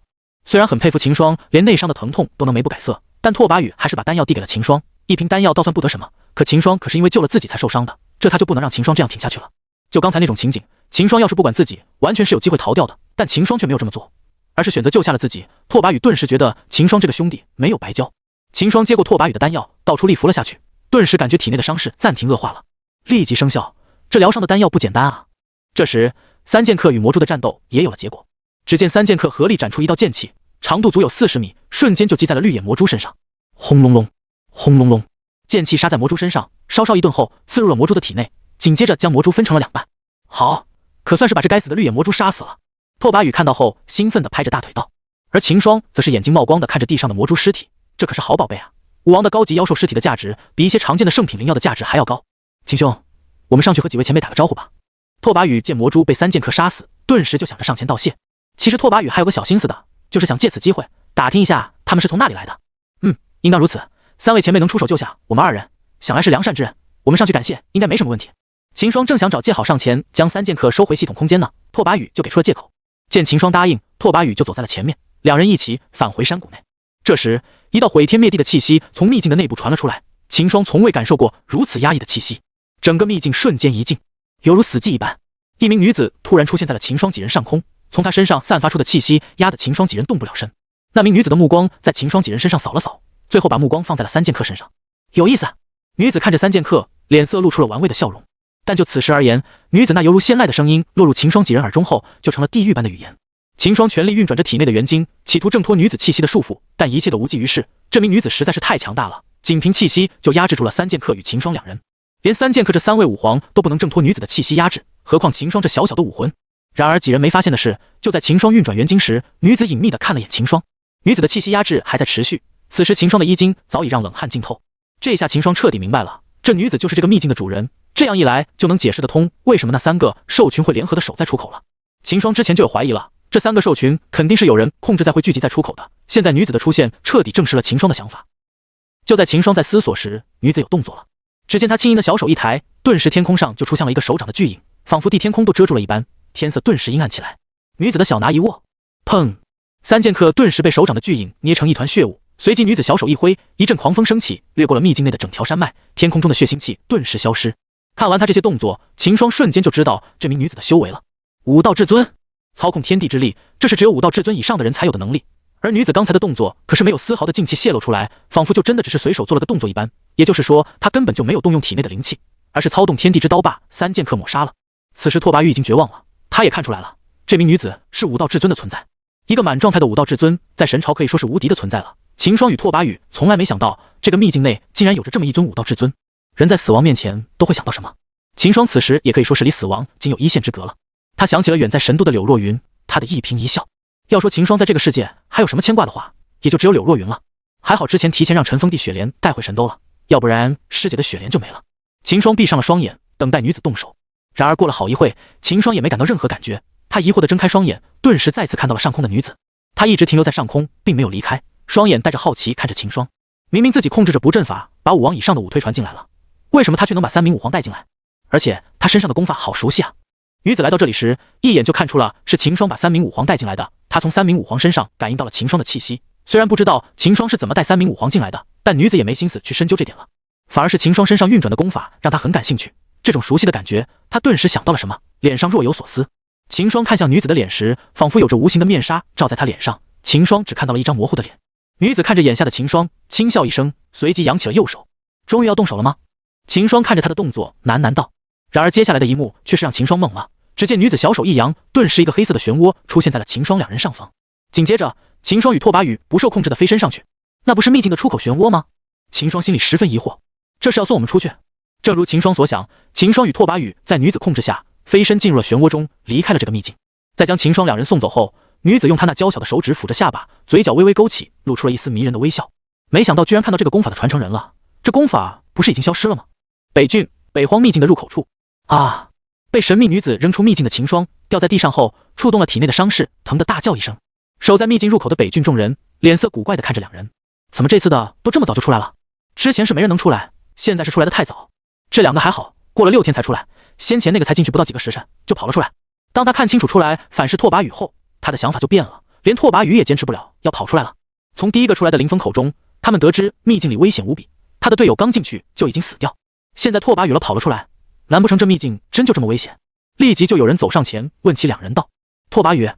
A: 虽然很佩服秦霜连内伤的疼痛都能眉不改色，但拓跋宇还是把丹药递给了秦霜。一瓶丹药倒算不得什么，可秦霜可是因为救了自己才受伤的，这他就不能让秦霜这样挺下去了。就刚才那种情景，秦霜要是不管自己，完全是有机会逃掉的，但秦霜却没有这么做，而是选择救下了自己。拓跋宇顿时觉得秦霜这个兄弟没有白交。秦霜接过拓跋宇的丹药，倒出力服了下去，顿时感觉体内的伤势暂停恶化了，立即生效。这疗伤的丹药不简单啊！这时，三剑客与魔蛛的战斗也有了结果。只见三剑客合力展出一道剑气，长度足有40米，瞬间就击在了绿野魔蛛身上。轰隆隆，轰隆隆，剑气杀在魔蛛身上，稍稍一顿后，刺入了魔蛛的体内，紧接着将魔蛛分成了2半。好，可算是把这该死的绿野魔蛛杀死了。拓跋宇看到后，兴奋地拍着大腿道。而秦霜则是眼睛冒光地看着地上的魔蛛尸体，这可是好宝贝啊！武王的高级妖兽尸体的价值，比一些常见的圣品灵药的价值还要高。秦兄，我们上去和几位前辈打个招呼吧。拓跋宇见魔蛛被三剑客杀死，顿时就想着上前道谢。其实拓跋宇还有个小心思的，就是想借此机会打听一下他们是从哪里来的。应当如此，3位前辈能出手救下我们2人，想来是良善之人，我们上去感谢应该没什么问题。秦霜正想找借好上前将三剑客收回系统空间呢，拓跋宇就给出了借口。见秦霜答应，拓跋宇就走在了前面，两人一起返回山谷内。这时，一道毁天灭地的气息从秘境的内部传了出来，秦霜从未感受过如此压抑的气息，整个秘境瞬间一静，犹如死寂一般。一名女子突然出现在了秦霜几人上空，从她身上散发出的气息压得秦霜几人动不了身。那名女子的目光在秦霜几人身上扫了扫，最后把目光放在了三剑客身上。有意思。女子看着三剑客，脸色露出了玩味的笑容。但就此时而言，女子那犹如仙籁的声音落入秦霜几人耳中后，就成了地狱般的语言。秦霜全力运转着体内的元精，企图挣脱女子气息的束缚，但一切都无济于事。这名女子实在是太强大了，仅凭气息就压制住了三剑客与秦霜2人，连三剑客这3位武皇都不能挣脱女子的气息压制，何况秦霜这小小的武魂。然而几人没发现的是，就在秦霜运转元精时，女子隐秘地看了眼秦霜，女子的气息压制还在持续。此时秦霜的衣襟早已让冷汗浸透，这下秦霜彻底明白了，这女子就是这个秘境的主人。这样一来就能解释得通为什么那3个兽群会联合的守在出口了。秦霜之前就有怀疑了，这3个兽群肯定是有人控制在会聚集在出口的，现在女子的出现彻底证实了秦霜的想法。就在秦霜在思索时，女子有动作了。只见她轻盈的小手一抬，顿时天空上就出现了一个手掌的巨影，仿佛地天空都遮住了一般，天色顿时阴暗起来。女子的小拿一握，砰！三剑客顿时被手掌的巨影捏成一团血雾，随即女子小手一挥，一阵狂风升起，掠过了秘境内的整条山脉，天空中的血腥气顿时消失。看完她这些动作，秦霜瞬间就知道这名女子的修为了。武道至尊，操控天地之力，这是只有武道至尊以上的人才有的能力。而女子刚才的动作可是没有丝毫的劲气泄露出来，仿佛就真的只是随手做了个动作一般。也就是说，她根本就没有动用体内的灵气，而是操动天地之刀把三剑客抹杀了。此时拓跋玉已经绝望了，他也看出来了，这名女子是武道至尊的存在，一个满状态的武道至尊，在神朝可以说是无敌的存在了。秦霜与拓跋玉从来没想到，这个秘境内竟然有着这么一尊武道至尊。人在死亡面前都会想到什么？秦霜此时也可以说是离死亡仅有一线之隔了。他想起了远在神都的柳若云，他的一颦一笑。要说秦霜在这个世界还有什么牵挂的话，也就只有柳若云了。还好之前提前让陈封地雪莲带回神都了，要不然师姐的雪莲就没了。秦霜闭上了双眼，等待女子动手。然而过了好一会，秦霜也没感到任何感觉。他疑惑地睁开双眼，顿时再次看到了上空的女子。他一直停留在上空，并没有离开，双眼带着好奇看着秦霜。明明自己控制着不阵法，把5王以上的武推传进来了，为什么他却能把3名武皇带进来？而且他身上的功法好熟悉啊！女子来到这里时，一眼就看出了是秦霜把3名武皇带进来的。她从3名武皇身上感应到了秦霜的气息。虽然不知道秦霜是怎么带3名武皇进来的，但女子也没心思去深究这点了，反而是秦霜身上运转的功法让她很感兴趣。这种熟悉的感觉，她顿时想到了什么，脸上若有所思。秦霜看向女子的脸时，仿佛有着无形的面纱罩在她脸上，秦霜只看到了一张模糊的脸。女子看着眼下的秦霜，轻笑一声，随即扬起了右手。终于要动手了吗？秦霜看着她的动作，喃喃道。然而接下来的一幕却是让秦霜懵了。只见女子小手一扬，顿时一个黑色的漩涡出现在了秦霜两人上方。紧接着，秦霜与拓跋羽不受控制的飞身上去。那不是秘境的出口漩涡吗？秦霜心里十分疑惑，这是要送我们出去？正如秦霜所想，秦霜与拓跋羽在女子控制下飞身进入了漩涡中，离开了这个秘境。在将秦霜两人送走后，女子用她那娇小的手指抚着下巴，嘴角微微勾起，露出了一丝迷人的微笑。没想到居然看到这个功法的传承人了，这功法不是已经消失了吗？北郡北荒秘境的入口处啊！被神秘女子扔出秘境的秦霜掉在地上后，触动了体内的伤势，疼得大叫一声。守在秘境入口的北郡众人脸色古怪地看着两人，怎么这次的都这么早就出来了？之前是没人能出来，现在是出来的太早。这两个还好，过了6天才出来，先前那个才进去不到几个时辰就跑了出来。当他看清楚出来反是拓跋羽后，他的想法就变了，连拓跋羽也坚持不了，要跑出来了。从第一个出来的林峰口中，他们得知秘境里危险无比，他的队友刚进去就已经死掉，现在拓跋羽了跑了出来，难不成这秘境真就这么危险？立即就有人走上前问起两人道：拓跋羽，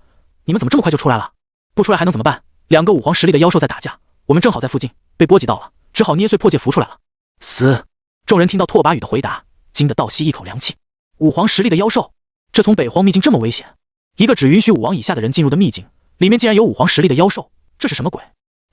A: 你们怎么这么快就出来了？不出来还能怎么办？2个武皇实力的妖兽在打架，我们正好在附近，被波及到了，只好捏碎破戒符出来了。死！众人听到拓跋羽的回答，惊得倒吸一口凉气。武皇实力的妖兽，这从北荒秘境这么危险，一个只允许5王以下的人进入的秘境，里面竟然有武皇实力的妖兽，这是什么鬼？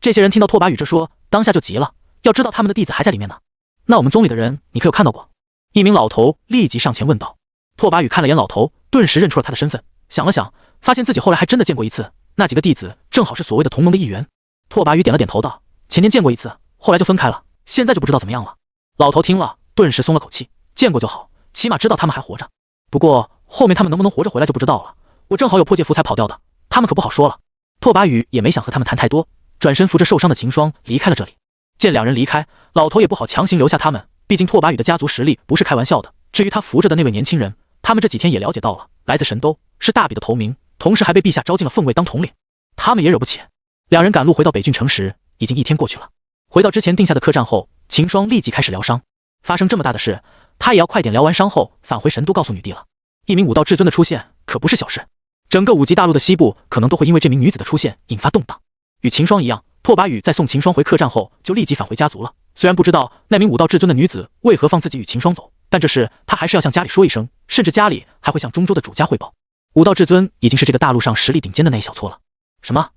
A: 这些人听到拓跋羽这说，当下就急了，要知道他们的弟子还在里面呢。那我们宗里的人，你可有看到过？一名老头立即上前问道。拓跋羽看了眼老头，顿时认出了他的身份，想了想，发现自己后来还真的见过一次，那几个弟子正好是所谓的同盟的一员。拓跋羽点了点头道：前年见过一次，后来就分开了，现在就不知道怎么样了。老头听了，顿时松了口气，见过就好，起码知道他们还活着。不过后面他们能不能活着回来就不知道了，我正好有破戒符才跑掉的，他们可不好说了。拓跋羽也没想和他们谈太多，转身扶着受伤的秦霜离开了这里。见两人离开，老头也不好强行留下他们，毕竟拓跋羽的家族实力不是开玩笑的。至于他扶着的那位年轻人，他们这几天也了解到了，来自神都，是大比的头名，同时还被陛下招进了凤位当统领，他们也惹不起。两人赶路回到北郡城时，已经1天过去了。回到之前定下的客栈后，秦霜立即开始疗伤。发生这么大的事，他也要快点疗完伤后返回神都告诉女帝了。一名武道至尊的出现可不是小事，整个5级大陆的西部可能都会因为这名女子的出现引发动荡。与秦霜一样，拓跋羽在送秦霜回客栈后就立即返回家族了。虽然不知道那名武道至尊的女子为何放自己与秦霜走，但这事他还是要向家里说一声，甚至家里还会向中州的主家汇报。武道至尊已经是这个大陆上实力顶尖的那一小撮了。什么？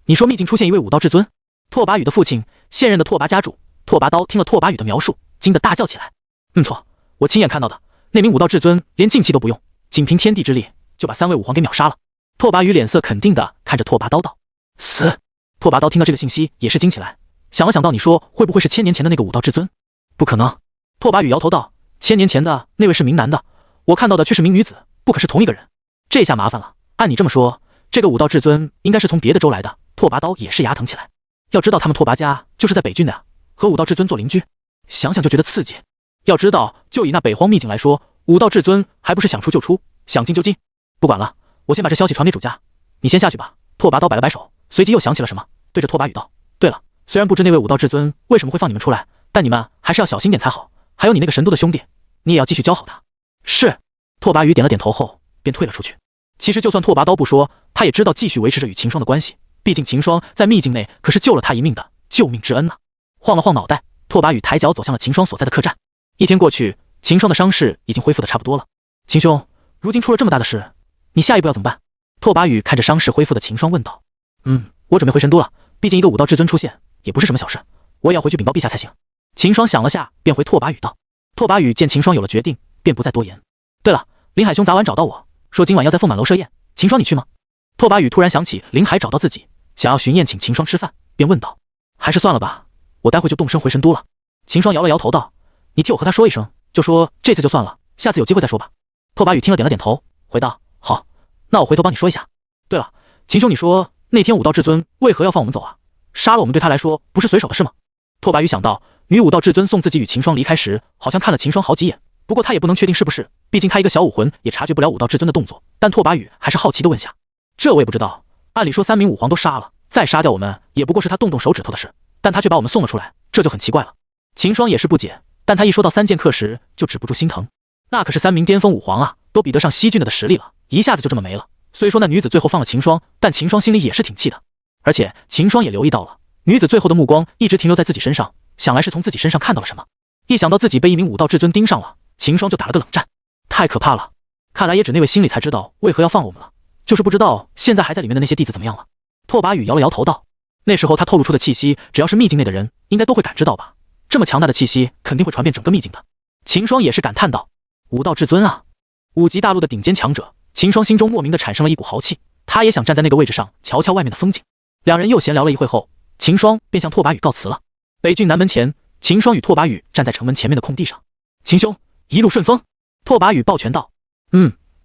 A: 你说秘境出现一位武道至尊？拓跋羽的父亲，现任的拓跋家主拓跋刀听了拓跋羽的描述，惊得大叫起来。错，我亲眼看到的，那名武道至尊连静气都不用，仅凭天地之力就把3位武皇给秒杀了。拓跋羽脸色肯定的看着拓跋刀道：死！拓跋刀听到这个信息也是惊起来，想了想道：你说会不会是1000年前的那个武道至尊？不可能。拓跋羽摇头道：1000年前的那位是名男的，我看到的却是名女子，不可是同一个人。这下麻烦了，按你这么说，这个武道至尊应该是从别的州来的。拓跋刀也是牙疼起来，要知道他们拓跋家就是在北郡的呀，和武道至尊做邻居，想想就觉得刺激。要知道就以那北荒秘境来说，武道至尊还不是想出就出，想进就进。不管了，我先把这消息传给主家，你先下去吧。拓跋刀摆了摆手，随即又想起了什么，对着拓跋羽道：对了，虽然不知那位武道至尊为什么会放你们出来，但你们还是要小心点才好，还有你那个神都的兄弟，你也要继续教好他。是。拓跋羽点了点头后便退了出去。其实就算拓跋刀不说，他也知道继续维持着与秦霜的关系，毕竟秦霜在秘境内可是救了他一命的救命之恩呢。晃了晃脑袋，拓跋羽抬脚走向了秦霜所在的客栈。1天过去，秦霜的伤势已经恢复的差不多了。秦兄，如今出了这么大的事，你下一步要怎么办？拓跋宇看着伤势恢复的秦霜问道。我准备回神都了，毕竟一个武道至尊出现也不是什么小事，我也要回去禀报陛下才行。秦霜想了下，便回拓跋宇道。拓跋宇见秦霜有了决定，便不再多言。对了，林海兄早晚找到我说今晚要在凤满楼设宴，秦霜你去吗？拓跋宇突然想起林海找到自己，想要巡宴请秦霜吃饭，便问道。还是算了吧，我待会就动身回神都了。秦霜摇了摇头道。你替我和他说一声，就说这次就算了，下次有机会再说吧。拓跋宇听了点了点头，回道。好，那我回头帮你说一下。对了，秦兄你说那天武道至尊为何要放我们走啊？杀了我们对他来说不是随手的事吗？拓跋宇想到女武道至尊送自己与秦霜离开时，好像看了秦霜好几眼，不过他也不能确定是不是，毕竟他一个小武魂也察觉不了武道至尊的动作。但拓跋宇还是好奇的问下，这我也不知道。按理说3名武皇都杀了，再杀掉我们也不过是他动动手指头的事，但他却把我们送了出来，这就很奇怪了。秦霜也是不解，但他一说到3剑客时就止不住心疼，那可是3名巅峰武皇啊，都比得上西郡的实力了，一下子就这么没了。虽说那女子最后放了秦霜，但秦霜心里也是挺气的，而且秦霜也留意到了，女子最后的目光一直停留在自己身上，想来是从自己身上看到了什么。一想到自己被一名武道至尊盯上了，秦霜就打了个冷战，太可怕了。看来也只那位心里才知道为何要放我们了，就是不知道现在还在里面的那些弟子怎么样了。拓跋宇摇了摇头道，那时候他透露出的气息，只要是秘境内的人应该都会感知到吧，这么强大的气息肯定会传遍整个秘境的。秦霜也是感叹道，武道至尊啊，5级大陆的顶尖强者。秦霜心中莫名的产生了一股豪气，他也想站在那个位置上瞧瞧外面的风景。两人又闲聊了一会后，秦霜便向拓跋宇告辞了。北郡南门前，秦霜与拓跋宇站在城门前面的空地上。秦兄一路顺风。拓跋宇抱拳道。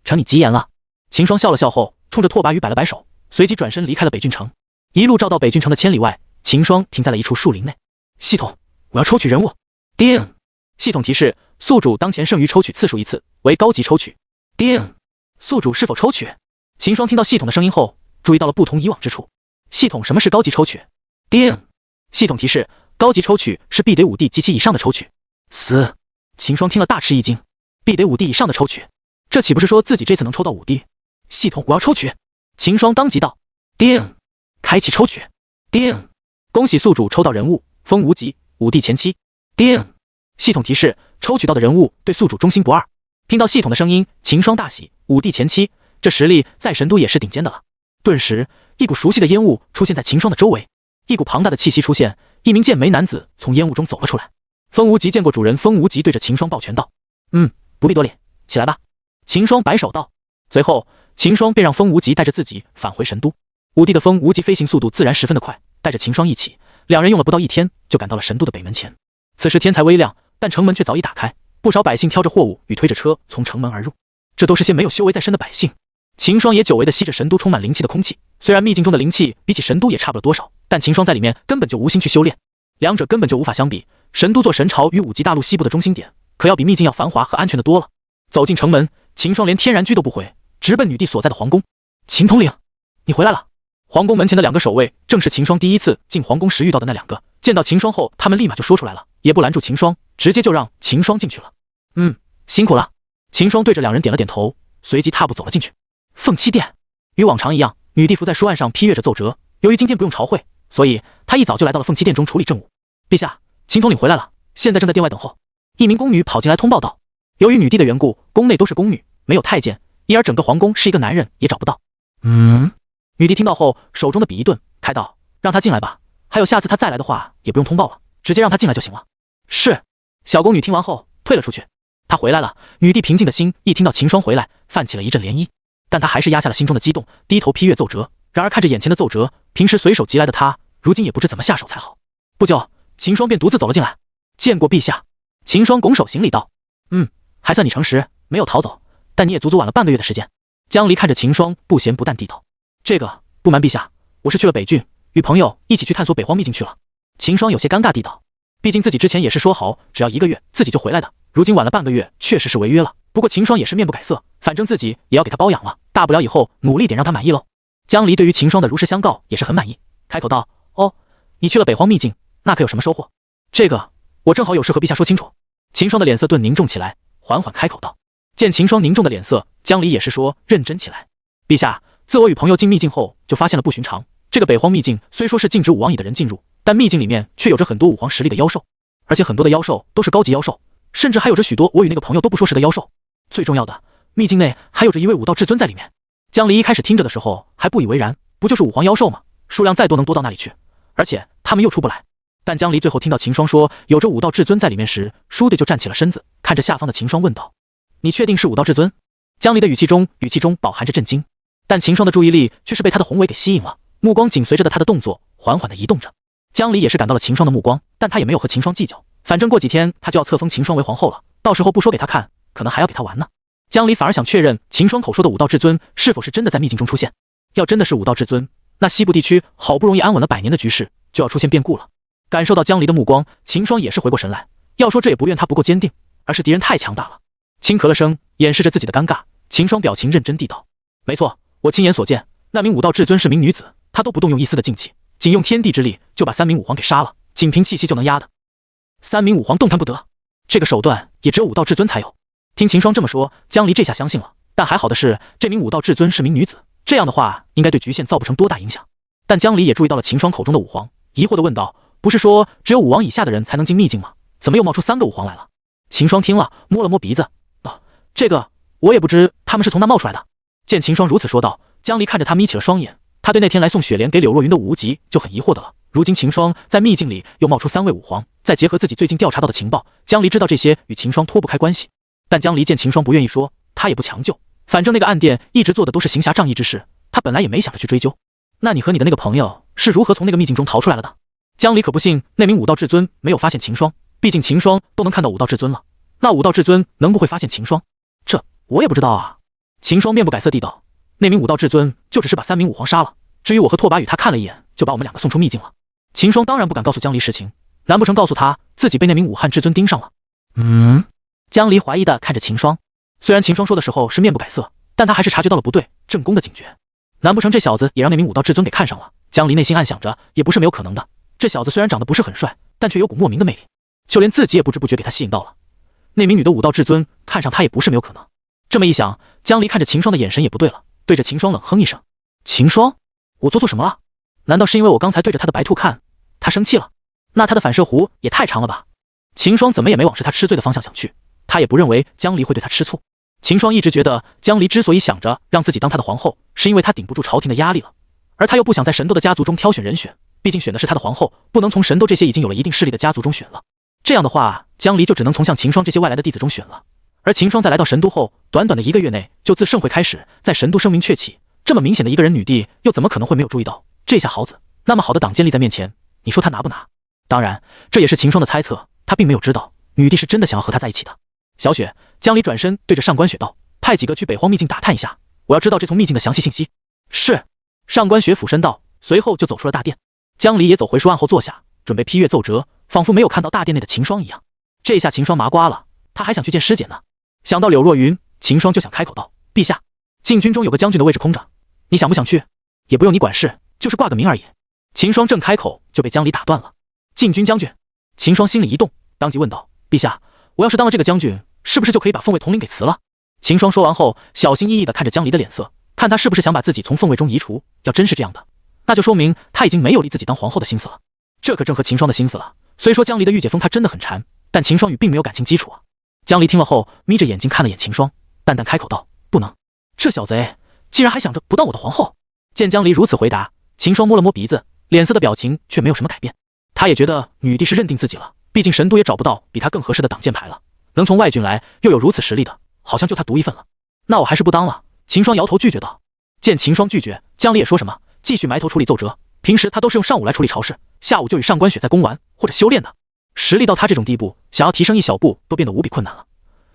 A: 承你吉言了。秦霜笑了笑后，冲着拓跋宇摆了摆手，随即转身离开了北郡城。一路照到北郡城的千里外，秦霜停在了一处树林内。系统，我要抽取人物。叮！系统提示：宿主当前剩余抽取次数1次，为高级抽取。叮！宿主是否抽取？秦霜听到系统的声音后，注意到了不同以往之处。系统，什么是高级抽取？叮！系统提示：高级抽取是必得5D及其以上的抽取。死！秦霜听了大吃一惊，必得5D以上的抽取，这岂不是说自己这次能抽到5D？系统，我要抽取！秦霜当即道。叮！开启抽取。叮！恭喜宿主抽到人物风无极5D前期。叮！系统提示：抽取到的人物对宿主忠心不二。听到系统的声音，秦霜大喜，5D前期，这实力在神都也是顶尖的了。顿时，一股熟悉的烟雾出现在秦霜的周围，一股庞大的气息出现，一名剑眉男子从烟雾中走了出来。风无极见过主人，风无极对着秦霜抱拳道：“不必多礼，起来吧。”秦霜摆手道。随后，秦霜便让风无极带着自己返回神都。5D的风无极飞行速度自然十分的快，带着秦霜一起，两人用了不到1天就赶到了神都的北门前。此时天才微亮，但城门却早已打开。不少百姓挑着货物与推着车从城门而入，这都是些没有修为在身的百姓。秦霜也久违地吸着神都充满灵气的空气，虽然秘境中的灵气比起神都也差不了多少，但秦霜在里面根本就无心去修炼，两者根本就无法相比。神都做神朝与5级大陆西部的中心点，可要比秘境要繁华和安全的多了。走进城门，秦霜连天然居都不回，直奔女帝所在的皇宫。秦统领，你回来了。皇宫门前的2个守卫正是秦霜第一次进皇宫时遇到的那2个，见到秦霜后，他们立马就说出来了，也不拦住秦霜，直接就让秦霜进去了。辛苦了。秦霜对着2人点了点头，随即踏步走了进去。凤栖殿，与往常一样，女帝伏在书案上批阅着奏折。由于今天不用朝会，所以她一早就来到了凤栖殿中处理政务。陛下，秦统领回来了，现在正在殿外等候。一名宫女跑进来通报道。由于女帝的缘故，宫内都是宫女，没有太监，因而整个皇宫是一个男人也找不到。女帝听到后，手中的笔一顿，开道：“让他进来吧。还有下次他再来的话，也不用通报了，直接让他进来就行了。”是。小宫女听完后退了出去。她回来了，女帝平静的心一听到秦霜回来，泛起了一阵涟漪，但她还是压下了心中的激动，低头批阅奏折。然而看着眼前的奏折，平时随手集来的她，如今也不知怎么下手才好。不久，秦霜便独自走了进来。见过陛下。秦霜拱手行礼道：“还算你诚实，没有逃走，但你也足足晚了半个月的时间。”江离看着秦霜，不咸不淡地道：“这个不瞒陛下，我是去了北郡，与朋友一起去探索北荒秘境去了。”秦霜有些尴尬地道：“毕竟自己之前也是说好，只要1个月自己就回来的，如今晚了半个月，确实是违约了。不过秦霜也是面不改色，反正自己也要给他包养了，大不了以后努力点让他满意喽。”江离对于秦霜的如实相告也是很满意，开口道：“哦，你去了北荒秘境，那可有什么收获？”这个我正好有事和陛下说清楚。秦霜的脸色顿凝重起来，缓缓开口道。见秦霜凝重的脸色，江离也是说认真起来。陛下，自我与朋友进秘境后，就发现了不寻常。这个北荒秘境虽说是禁止武王以的人进入，但秘境里面却有着很多武皇实力的妖兽，而且很多的妖兽都是高级妖兽，甚至还有着许多我与那个朋友都不说识的妖兽。最重要的，秘境内还有着一位武道至尊在里面。江离一开始听着的时候还不以为然，不就是五皇妖兽吗？数量再多能多到哪里去？而且他们又出不来。但江离最后听到秦霜说有着武道至尊在里面时，倏地就站起了身子，看着下方的秦霜问道：“你确定是武道至尊？”江离的语气中饱含着震惊，但秦霜的注意力却是被他的宏伟给吸引了，目光紧随着他的动作缓缓地移动着。江离也是感到了秦霜的目光，但他也没有和秦霜计较，反正过几天他就要册封秦霜为皇后了，到时候不说给他看，可能还要给他玩呢。江离反而想确认秦霜口说的武道至尊是否是真的在秘境中出现。要真的是武道至尊，那西部地区好不容易安稳了100年的局势就要出现变故了。感受到江离的目光，秦霜也是回过神来。要说这也不怨他不够坚定，而是敌人太强大了。轻咳了声，掩饰着自己的尴尬，秦霜表情认真地道：“没错，我亲眼所见，那名武道至尊是名女子，她都不动用一丝的劲气，仅用天地之力就把3名武皇给杀了，仅凭气息就能压的。3名武皇动弹不得，这个手段也只有武道至尊才有。”听秦霜这么说，江离这下相信了。但还好的是，这名武道至尊是名女子，这样的话应该对局限造不成多大影响。但江离也注意到了秦霜口中的武皇，疑惑地问道：“不是说只有5王以下的人才能进秘境吗？怎么又冒出3个武皇来了？”秦霜听了，摸了摸鼻子，道：“这个我也不知他们是从哪冒出来的。”见秦霜如此说道，江离看着他眯起了双眼。他对那天来送雪莲给柳若云的武无极就很疑惑的了，如今秦霜在秘境里又冒出3位武皇，再结合自己最近调查到的情报，江离知道这些与秦霜脱不开关系。但江离见秦霜不愿意说，他也不强求，反正那个暗殿一直做的都是行侠仗义之事，他本来也没想着去追究。那你和你的那个朋友是如何从那个秘境中逃出来了的？江离可不信那名武道至尊没有发现秦霜，毕竟秦霜都能看到武道至尊了，那武道至尊能不会发现秦霜？这我也不知道啊。秦霜面不改色地道：“那名武道至尊就只是把3名武皇杀了，至于我和拓跋与他看了一眼，就把我们2个送出秘境了。”秦霜当然不敢告诉江离实情，难不成告诉他自己被那名武汉至尊盯上了？江离怀疑地看着秦霜，虽然秦霜说的时候是面不改色，但他还是察觉到了不对，正宫的警觉。难不成这小子也让那名武道至尊给看上了？江离内心暗想着，也不是没有可能的。这小子虽然长得不是很帅，但却有股莫名的魅力，就连自己也不知不觉给他吸引到了。那名女的武道至尊看上他也不是没有可能。这么一想，江离看着秦霜的眼神也不对了，对着秦霜冷哼一声：“秦霜，我做错什么了？难道是因为我刚才对着他的白兔看，他生气了？那他的反射弧也太长了吧？”秦霜怎么也没往是他吃罪的方向想去，他也不认为江离会对他吃醋。秦霜一直觉得江离之所以想着让自己当他的皇后，是因为他顶不住朝廷的压力了，而他又不想在神斗的家族中挑选人选，毕竟选的是他的皇后，不能从神斗这些已经有了一定势力的家族中选了。这样的话，江离就只能从像秦霜这些外来的弟子中选了。而秦霜在来到神都后，短短的1个月内就自盛会开始在神都声名鹊起，这么明显的一个人女帝，又怎么可能会没有注意到？这下好子，那么好的挡箭立在面前，你说他拿不拿？当然，这也是秦霜的猜测，他并没有知道女帝是真的想要和他在一起的。小雪，江离转身对着上官雪道：“派几个去北荒秘境打探一下，我要知道这丛秘境的详细信息。”是。上官雪俯身道，随后就走出了大殿。江离也走回书案后坐下，准备批阅奏折，仿佛没有看到大殿内的秦霜一样。这下秦霜麻瓜了，他还想去见师姐呢。想到柳若云，秦霜就想开口道：“陛下，禁军中有个将军的位置空着，你想不想去？也不用你管事，就是挂个名而已。”秦霜正开口就被江离打断了。禁军将军。秦霜心里一动，当即问道：“陛下，我要是当了这个将军，是不是就可以把凤位统领给辞了？”秦霜说完后，小心翼翼地看着江离的脸色，看他是不是想把自己从凤位中移除。要真是这样的，那就说明他已经没有立自己当皇后的心思了。这可正合秦霜的心思了。虽说江离的御姐封他真的很馋，但秦霜与并没有感情基础啊。江离听了后，眯着眼睛看了眼秦霜，淡淡开口道：“不能，这小贼竟然还想着不当我的皇后。”见江离如此回答，秦霜摸了摸鼻子，脸色的表情却没有什么改变。他也觉得女帝是认定自己了，毕竟神都也找不到比他更合适的挡箭牌了，能从外郡来又有如此实力的，好像就他独一份了。那我还是不当了。秦霜摇头拒绝道。见秦霜拒绝，江离也说什么，继续埋头处理奏折。平时他都是用上午来处理朝事，下午就与上官雪在攻玩或者修炼的。实力到他这种地步，想要提升一小步都变得无比困难了。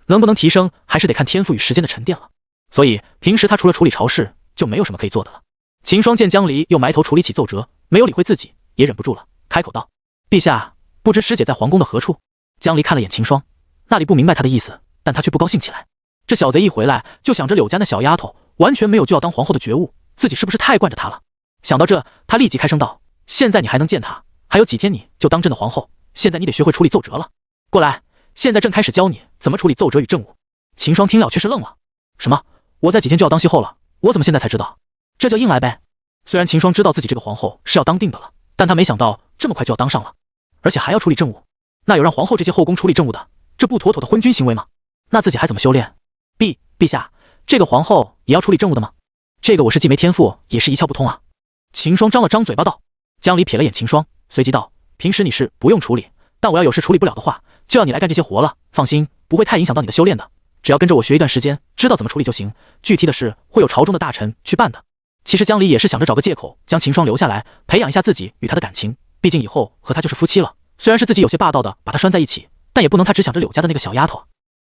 A: 能不能提升，还是得看天赋与时间的沉淀了。所以平时他除了处理朝事，就没有什么可以做的了。秦霜见江离又埋头处理起奏折，没有理会自己，也忍不住了，开口道：“陛下，不知师姐在皇宫的何处？”江离看了眼秦霜，那里不明白他的意思，但他却不高兴起来。这小贼一回来就想着柳家那小丫头，完全没有就要当皇后的觉悟，自己是不是太惯着她了？想到这，他立即开声道：“现在你还能见她？还有几天你就当真的皇后，现在你得学会处理奏折了。过来，现在正开始教你怎么处理奏折与政务。”秦霜听了却是愣了：“什么？我在几天就要当西后了？我怎么现在才知道？这就硬来呗。”虽然秦霜知道自己这个皇后是要当定的了，但他没想到这么快就要当上了，而且还要处理政务。那有让皇后这些后宫处理政务的，这不妥妥的昏君行为吗？那自己还怎么修炼？陛下，这个皇后也要处理政务的吗？这个我是既没天赋，也是一窍不通啊。秦霜张了张嘴巴道。江离瞥了眼秦霜，随即道：平时你是不用处理，但我要有事处理不了的话，就要你来干这些活了。放心，不会太影响到你的修炼的，只要跟着我学一段时间，知道怎么处理就行。具体的事会有朝中的大臣去办的。其实江离也是想着找个借口将秦霜留下来，培养一下自己与她的感情，毕竟以后和她就是夫妻了。虽然是自己有些霸道的把她拴在一起，但也不能他只想着柳家的那个小丫头。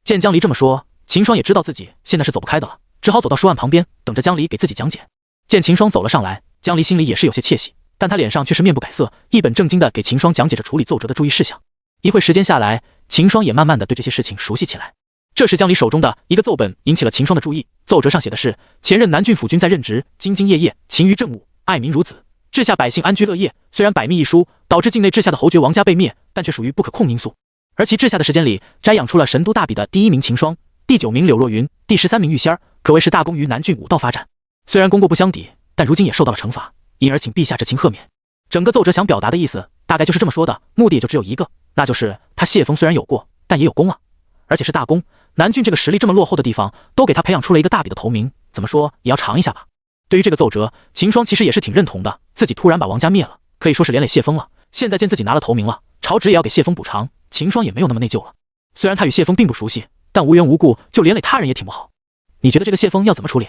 A: 见江离这么说，秦霜也知道自己现在是走不开的了，只好走到书案旁边，等着江离给自己讲解。见秦霜走了上来，江离心里也是有些窃喜，但他脸上却是面不改色，一本正经的给秦霜讲解着处理奏折的注意事项。一会时间下来，秦霜也慢慢的对这些事情熟悉起来。这时江离手中的一个奏本引起了秦霜的注意，奏折上写的是：前任南郡府君在任职，兢兢业业，勤于政务，爱民如子，治下百姓安居乐业。虽然百密一疏，导致境内治下的侯爵王家被灭，但却属于不可控因素。而其治下的时间里，摘养出了神都大比的第1名秦霜，第9名柳若云，第13名玉仙儿，可谓是大功于南郡武道发展。虽然功过不相抵，但如今也受到了惩罚，因而请陛下这情贺免。整个奏折想表达的意思大概就是这么说的，目的也就只有一个，那就是他谢峰虽然有过，但也有功啊，而且是大功。南郡这个实力这么落后的地方，都给他培养出了一个大比的头名，怎么说也要尝一下吧。对于这个奏折，秦霜其实也是挺认同的，自己突然把王家灭了，可以说是连累谢峰了。现在见自己拿了头名了，朝职也要给谢峰补偿，秦霜也没有那么内疚了。虽然他与谢峰并不熟悉，但无缘无故就连累他人也挺不好。你觉得这个谢峰要怎么处理？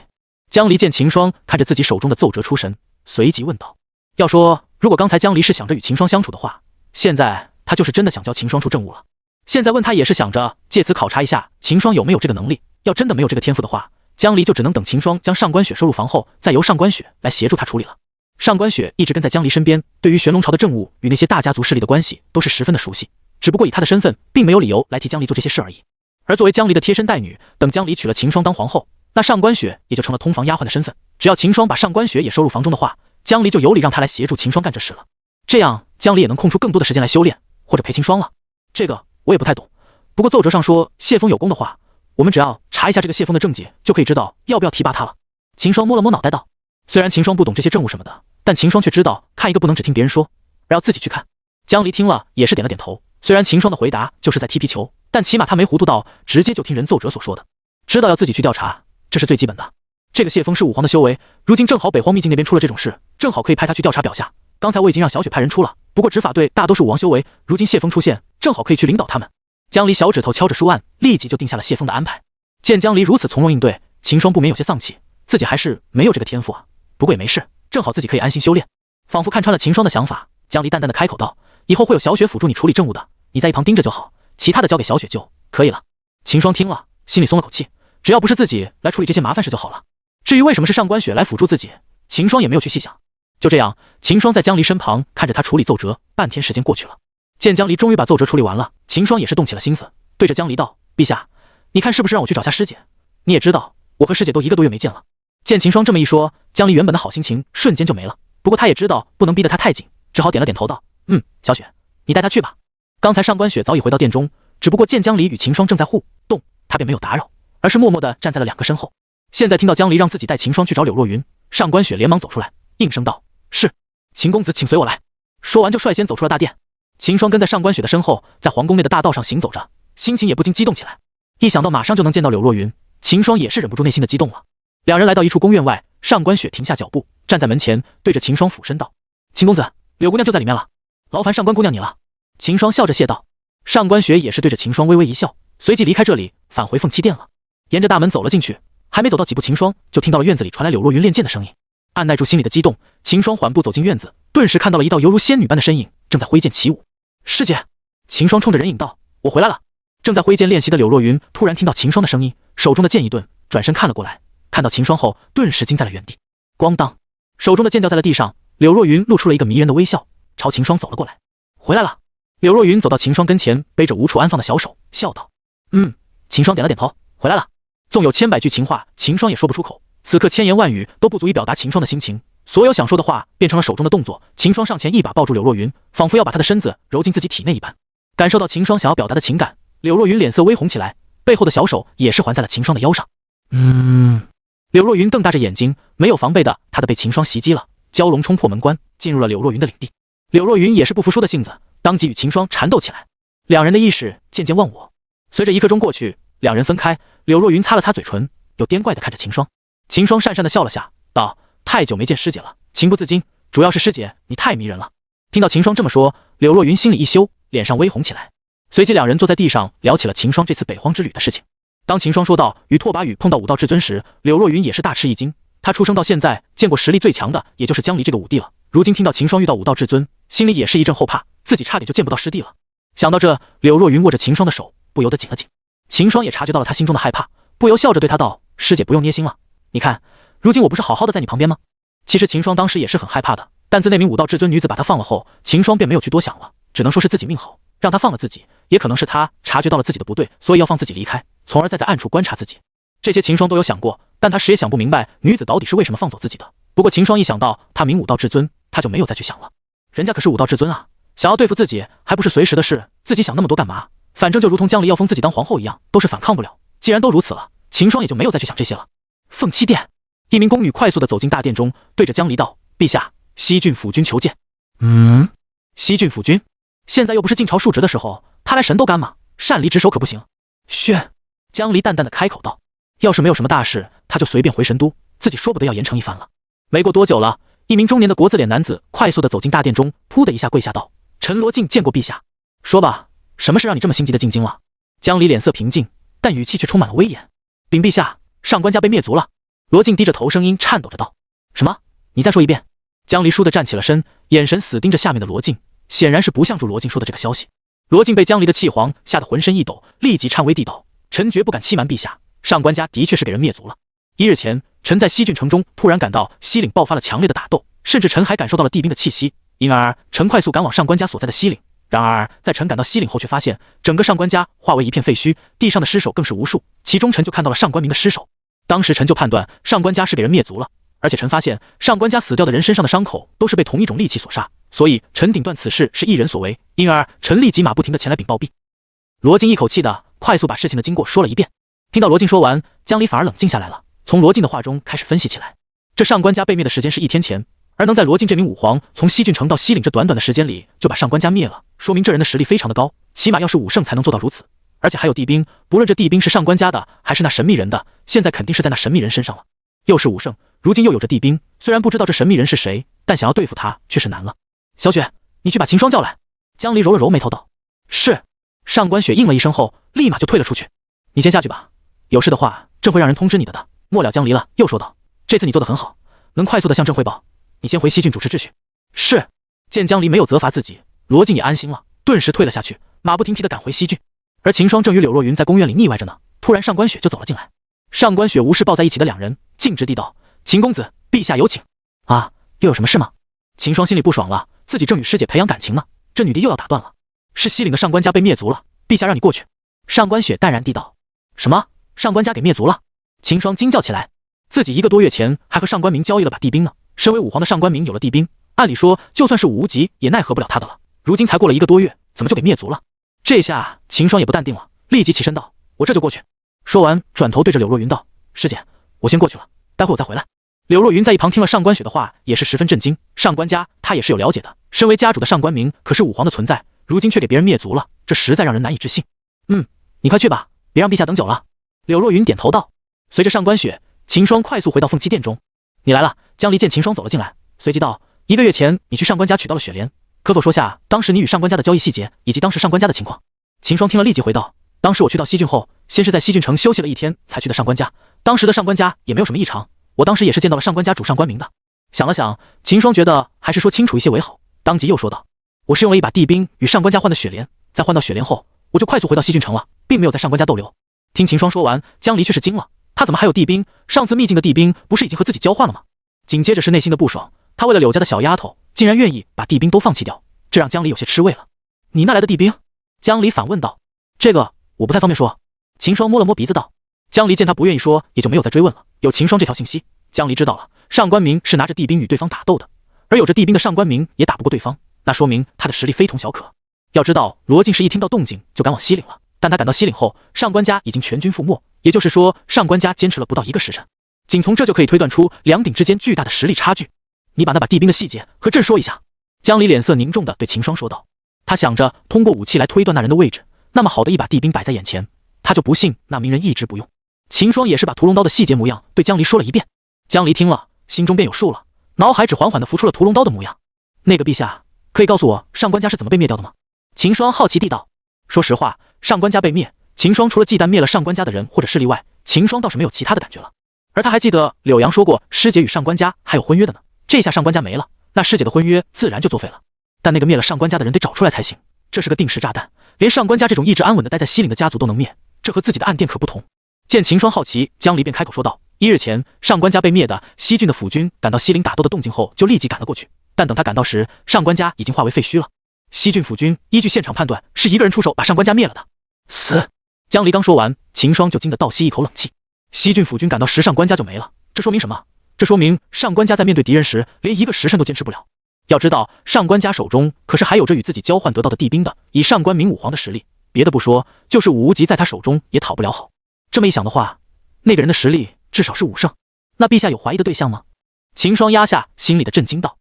A: 江离见秦霜看着自己手中的奏折出神，随即问道。要说如果刚才江离是想着与秦霜相处的话，现在他就是真的想教秦霜出政务了。现在问他也是想着借此考察一下秦霜有没有这个能力，要真的没有这个天赋的话，江离就只能等秦霜将上官雪收入房后，再由上官雪来协助他处理了。上官雪一直跟在江离身边，对于玄龙朝的政务与那些大家族势力的关系都是十分的熟悉，只不过以他的身份并没有理由来替江离做这些事而已。而作为江离的贴身带女，等江离娶了秦霜当皇后，那上官雪也就成了通房丫鬟的身份，只要秦霜把上官雪也收入房中的话，江离就有理让他来协助秦霜干这事了。这样江离也能空出更多的时间来修炼或者陪秦霜了。这个我也不太懂，不过奏折上说谢峰有功的话，我们只要查一下这个谢峰的政绩，就可以知道要不要提拔他了。秦霜摸了摸脑袋道。虽然秦霜不懂这些政务什么的，但秦霜却知道看一个不能只听别人说，而要自己去看。江离听了也是点了点头，虽然秦霜的回答就是在踢皮球，但起码他没糊涂到直接就听人奏折所说的，知道要自己去调查，这是最基本的。这个谢峰是武皇的修为，如今正好北荒秘境那边出了这种事，正好可以派他去调查表下。刚才我已经让小雪派人出了，不过执法队大多是武王修为，如今谢峰出现，正好可以去领导他们。江离小指头敲着书案，立即就定下了谢峰的安排。见江离如此从容应对，秦霜不免有些丧气，自己还是没有这个天赋啊。不过也没事，正好自己可以安心修炼。仿佛看穿了秦霜的想法，江离淡淡的开口道：以后会有小雪辅助你处理政务的，你在一旁盯着就好，其他的交给小雪就可以了。秦霜听了心里松了口气，只要不是自己来处理这些麻烦事就好了。至于为什么是上官雪来辅助自己，秦霜也没有去细想。就这样，秦霜在江离身旁看着他处理奏折，半天时间过去了。见江离终于把奏折处理完了，秦霜也是动起了心思，对着江离道：陛下，你看是不是让我去找下师姐？你也知道我和师姐都1个多月没见了。见秦霜这么一说，江离原本的好心情瞬间就没了，不过他也知道不能逼得他太紧，只好点了点头道：小雪，你带他去吧。刚才上官雪早已回到殿中，只不过见江离与秦霜正在互动，他便没有打扰，而是默默地站在了2个身后。现在听到江离让自己带秦霜去找柳若云，上官雪连忙走出来，应声道：是，秦公子请随我来。说完就率先走出了大殿。秦霜跟在上官雪的身后，在皇宫内的大道上行走着，心情也不禁激动起来。一想到马上就能见到柳若云，秦霜也是忍不住内心的激动了。两人来到一处宫院外，上官雪停下脚步，站在门前，对着秦霜俯身道：秦公子，柳姑娘就在里面了，劳烦上官姑娘你了。秦霜笑着谢道。上官雪也是对着秦霜微微一笑，随即离开这里，返回凤栖殿了。沿着大门走了进去，还没走到几步，秦霜就听到了院子里传来柳若云练剑的声音。按耐住心里的激动，秦霜缓步走进院子，顿时看到了一道犹如仙女般的身影正在挥剑起舞。师姐，秦霜冲着人影道：我回来了。正在挥剑练习的柳若云突然听到秦霜的声音，手中的剑一顿，转身看了过来，看到秦霜后顿时惊在了原地。咣当，手中的剑掉在了地上，柳若云露出了一个迷人的微笑，朝秦霜走了过来。回来了。柳若云走到秦霜跟前，背着无处安放的小手，笑道：秦霜点了点头，回来了。纵有千百句情话，秦霜也说不出口，此刻千言万语都不足以表达秦霜的心情，所有想说的话变成了手中的动作。秦霜上前一把抱住柳若云，仿佛要把她的身子揉进自己体内一般。感受到秦霜想要表达的情感，柳若云脸色微红起来，背后的小手也是环在了秦霜的腰上。柳若云瞪大着眼睛，没有防备的她的被秦霜袭击了，蛟龙冲破门关，进入了柳若云的领地。柳若云也是不服输的性子，当即与秦霜缠斗起来，两人的意识渐渐忘我。随着1刻钟过去，两人分开，柳若云擦了擦嘴唇，又颠怪地看着秦霜。秦霜讪讪地笑了下，道：“太久没见师姐了，情不自禁。主要是师姐你太迷人了。”听到秦霜这么说，柳若云心里一羞，脸上微红起来。随即两人坐在地上聊起了秦霜这次北荒之旅的事情。当秦霜说到与拓跋羽碰到武道至尊时，柳若云也是大吃一惊。他出生到现在见过实力最强的也就是江离这个武帝了，如今听到秦霜遇到武道至尊，心里也是一阵后怕，自己差点就见不到师弟了。想到这，柳若云握着秦霜的手不由得紧了紧。秦霜也察觉到了他心中的害怕，不由笑着对他道：“师姐不用捏心了，你看，如今我不是好好的在你旁边吗？”其实秦霜当时也是很害怕的，但自那名武道至尊女子把他放了后，秦霜便没有去多想了，只能说是自己命好，让他放了自己，也可能是他察觉到了自己的不对，所以要放自己离开，从而再在暗处观察自己。这些秦霜都有想过，但他谁也想不明白女子到底是为什么放走自己的。不过秦霜一想到他名武道至尊，他就没有再去想了。人家可是武道至尊啊，想要对付自己还不是随时的事，自己想那么多干嘛？反正就如同江离要封自己当皇后一样，都是反抗不了。既然都如此了，秦霜也就没有再去想这些了。凤栖殿，一名宫女快速地走进大殿中，对着江离道：“陛下，西郡府君求见。”西郡府君？现在又不是晋朝述职的时候，他来神都干吗？擅离职守可不行。宣，江离淡淡的开口道：“要是没有什么大事，他就随便回神都，自己说不得要严惩一番了。”没过多久了，一名中年的国字脸男子快速地走进大殿中，噗的一下跪下道：“陈罗晋见过陛下。”说吧，什么事让你这么心急的进京了？江离脸色平静，但语气却充满了威严。禀陛下，上官家被灭族了。罗晋低着头，声音颤抖着道：“什么？你再说一遍。”江离倏地站起了身，眼神死盯着下面的罗晋，显然是不相信罗晋说的这个消息。罗晋被江离的气惶吓得浑身一抖，立即颤巍地道：“臣绝不敢欺瞒陛下，上官家的确是给人灭族了。1日前，臣在西郡城中突然感到西岭爆发了强烈的打斗，甚至臣还感受到了帝兵的气息，因而臣快速赶往上官家所在的西岭。然而在臣赶到西岭后，却发现整个上官家化为一片废墟，地上的尸首更是无数，其中臣就看到了上官明的尸首。当时臣就判断上官家是给人灭族了，而且臣发现上官家死掉的人身上的伤口都是被同一种利器所杀，所以臣顶断此事是一人所为，因而臣立即马不停地前来禀报毕。”罗晋一口气的快速把事情的经过说了一遍。听到罗晋说完，江离反而冷静下来了，从罗晋的话中开始分析起来。这上官家被灭的时间是1天前，而能在罗晋这名武皇从西郡城到西岭这短短的时间里就把上官家灭了，说明这人的实力非常的高，起码要是武圣才能做到如此。而且还有帝兵，不论这帝兵是上官家的还是那神秘人的，现在肯定是在那神秘人身上了。又是武圣，如今又有着帝兵，虽然不知道这神秘人是谁，但想要对付他却是难了。小雪，你去把秦霜叫来。江离揉了揉眉头道：“是。”上官雪应了一声后，立马就退了出去。“你先下去吧，有事的话朕会让人通知你的。”末了江离了，又说道：“这次你做得很好，能快速的向朕汇报。你先回西郡主持秩序。”是。见江离没有责罚自己，罗晋也安心了，顿时退了下去，马不停蹄地赶回西郡。而秦霜正与柳若云在宫院里腻歪着呢，突然上官雪就走了进来。上官雪无视抱在一起的两人，径直地道：“秦公子，陛下有请。”啊，又有什么事吗？秦霜心里不爽了，自己正与师姐培养感情呢，这女帝又要打断了。是西岭的上官家被灭族了，陛下让你过去。上官雪淡然地道：“什么？上官家给灭族了？”秦霜惊叫起来，自己1个多月前还和上官明交易了把帝兵呢，身为武皇的上官明有了帝兵，按理说就算是武无极也奈何不了他的了，如今才过了1个多月，怎么就给灭族了？这下秦霜也不淡定了，立即起身道：“我这就过去。”说完转头对着柳若云道：“师姐，我先过去了，待会我再回来。”柳若云在一旁听了上官雪的话，也是十分震惊。上官家他也是有了解的，身为家主的上官明可是武皇的存在，如今却给别人灭族了，这实在让人难以置信。你快去吧，别让陛下等久了。柳若云点头道。随着上官雪，秦霜快速回到凤栖殿中。你来了。江离见秦霜走了进来，随即道：“1个月前你去上官家取到了雪莲，可否说下当时你与上官家的交易细节，以及当时上官家的情况？”秦霜听了立即回道：“当时我去到西郡后，先是在西郡城休息了1天，才去的上官家。当时的上官家也没有什么异常，我当时也是见到了上官家主上官明的。”想了想，秦霜觉得还是说清楚一些为好，当即又说道：“我是用了一把帝兵与上官家换的雪莲，在换到雪莲后，我就快速回到西郡城了，并没有在上官家逗留。”听秦霜说完，江离却是惊了，他怎么还有帝兵？上次秘境的帝兵不是已经和自己交换了吗？紧接着是内心的不爽，他为了柳家的小丫头，竟然愿意把帝兵都放弃掉，这让江离有些吃味了。你那来的帝兵？江离反问道。这个我不太方便说。秦霜摸了摸鼻子道。江离见他不愿意说，也就没有再追问了。有秦霜这条信息，江离知道了，上官明是拿着帝兵与对方打斗的，而有着帝兵的上官明也打不过对方，那说明他的实力非同小可。要知道罗晋是一听到动静就赶往西岭了，但他赶到西岭后，上官家已经全军覆没，也就是说上官家坚持了不到1个时辰。仅从这就可以推断出两鼎之间巨大的实力差距。你把那把帝兵的细节和朕说一下。江离脸色凝重地对秦霜说道。他想着通过武器来推断那人的位置，那么好的一把帝兵摆在眼前，他就不信那名人一直不用。秦霜也是把屠龙刀的细节模样对江离说了一遍。江离听了，心中便有数了，脑海只缓缓地浮出了屠龙刀的模样。那个陛下，可以告诉我上官家是怎么被灭掉的吗？秦霜好奇地道。说实话，上官家被灭，秦霜除了忌惮灭了上官家的人或者势力外，秦霜倒是没有其他的感觉了。而他还记得柳阳说过师姐与上官家还有婚约的呢，这下上官家没了，那师姐的婚约自然就作废了。但那个灭了上官家的人得找出来才行，这是个定时炸弹，连上官家这种意志安稳的待在西岭的家族都能灭，这和自己的暗殿可不同。见秦霜好奇，江离便开口说道：1日前上官家被灭的西郡的府军赶到西岭打斗的动静后，就立即赶了过去，但等他赶到时，上官家已经化为废墟了。西郡府军依据现场判断，是一个人出手把上官家灭了的。死！江离刚说完，秦霜就惊得倒吸一口冷气。西郡府军赶到时，上官家就没了，这说明什么？这说明上官家在面对敌人时，连一个时辰都坚持不了。要知道，上官家手中可是还有着与自己交换得到的地兵的，以上官明武皇的实力，别的不说，就是武无极在他手中也讨不了好。这么一想的话，那个人的实力至少是5胜。那陛下有怀疑的对象吗？秦霜压下心里的震惊道：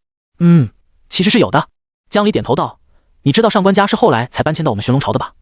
A: 其实是有的。江离点头道：你知道上官家是后来才搬迁到我们玄龙朝的吧？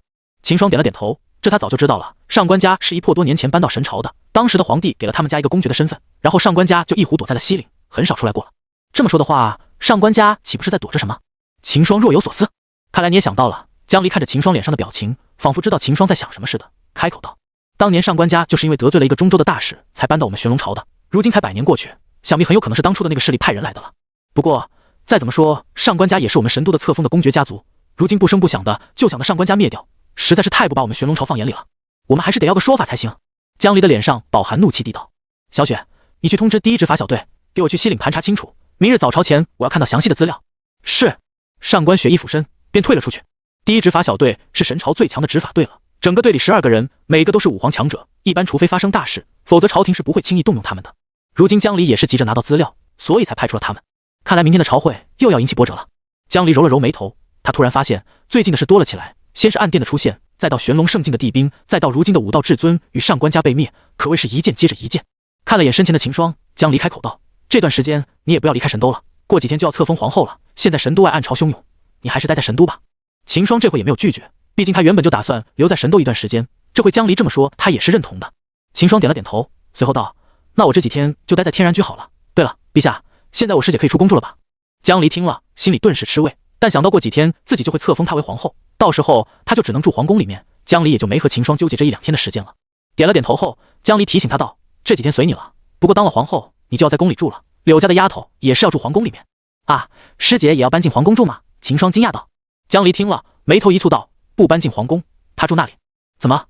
A: 秦霜点了点头，这他早就知道了。上官家是一破多年前搬到神朝的，当时的皇帝给了他们家一个公爵的身份，然后上官家就一壶躲在了西岭，很少出来过了。这么说的话，上官家岂不是在躲着什么？秦霜若有所思，看来你也想到了。江离看着秦霜脸上的表情，仿佛知道秦霜在想什么似的，开口道：当年上官家就是因为得罪了一个中州的大使，才搬到我们玄龙朝的，如今才100年过去，想必很有可能是当初的那个势力派人来的了。不过再怎么说，上官家也是我们神都的册封的公爵家族，如今不声不响的就想把上官家灭掉，实在是太不把我们玄龙朝放眼里了。我们还是得要个说法才行。江离的脸上饱含怒气地道：小雪，你去通知第一执法小队，给我去西岭盘查清楚，明日早朝前我要看到详细的资料。是。上官雪一俯身便退了出去。第一执法小队是神朝最强的执法队了，整个队里12个人，每个都是武皇强者，一般除非发生大事，否则朝廷是不会轻易动用他们的。如今江离也是急着拿到资料，所以才派出了他们。看来明天的朝会又要引起波折了。江离揉了揉眉头，他突然发现最近的事多了起来，先是暗殿的出现，再到玄龙圣境的地兵，再到如今的武道至尊与上官家被灭，可谓是一件接着一件。看了眼身前的秦霜，江离开口道：这段时间你也不要离开神都了，过几天就要册封皇后了，现在神都外暗潮汹涌，你还是待在神都吧。秦霜这回也没有拒绝，毕竟他原本就打算留在神都一段时间，这回江离这么说，他也是认同的。秦霜点了点头，随后道：那我这几天就待在天然居好了。对了，陛下，现在我师姐可以出宫住了吧？江离听了，心里顿时吃味，但想到过几天自己就会册封她为皇后，到时候他就只能住皇宫里面，江离也就没和秦霜纠结这1-2天的时间了。点了点头后，江离提醒他道：这几天随你了，不过当了皇后，你就要在宫里住了，柳家的丫头也是要住皇宫里面。啊，师姐也要搬进皇宫住吗？秦霜惊讶道。江离听了，眉头一蹙道：不搬进皇宫，他住那里。怎么，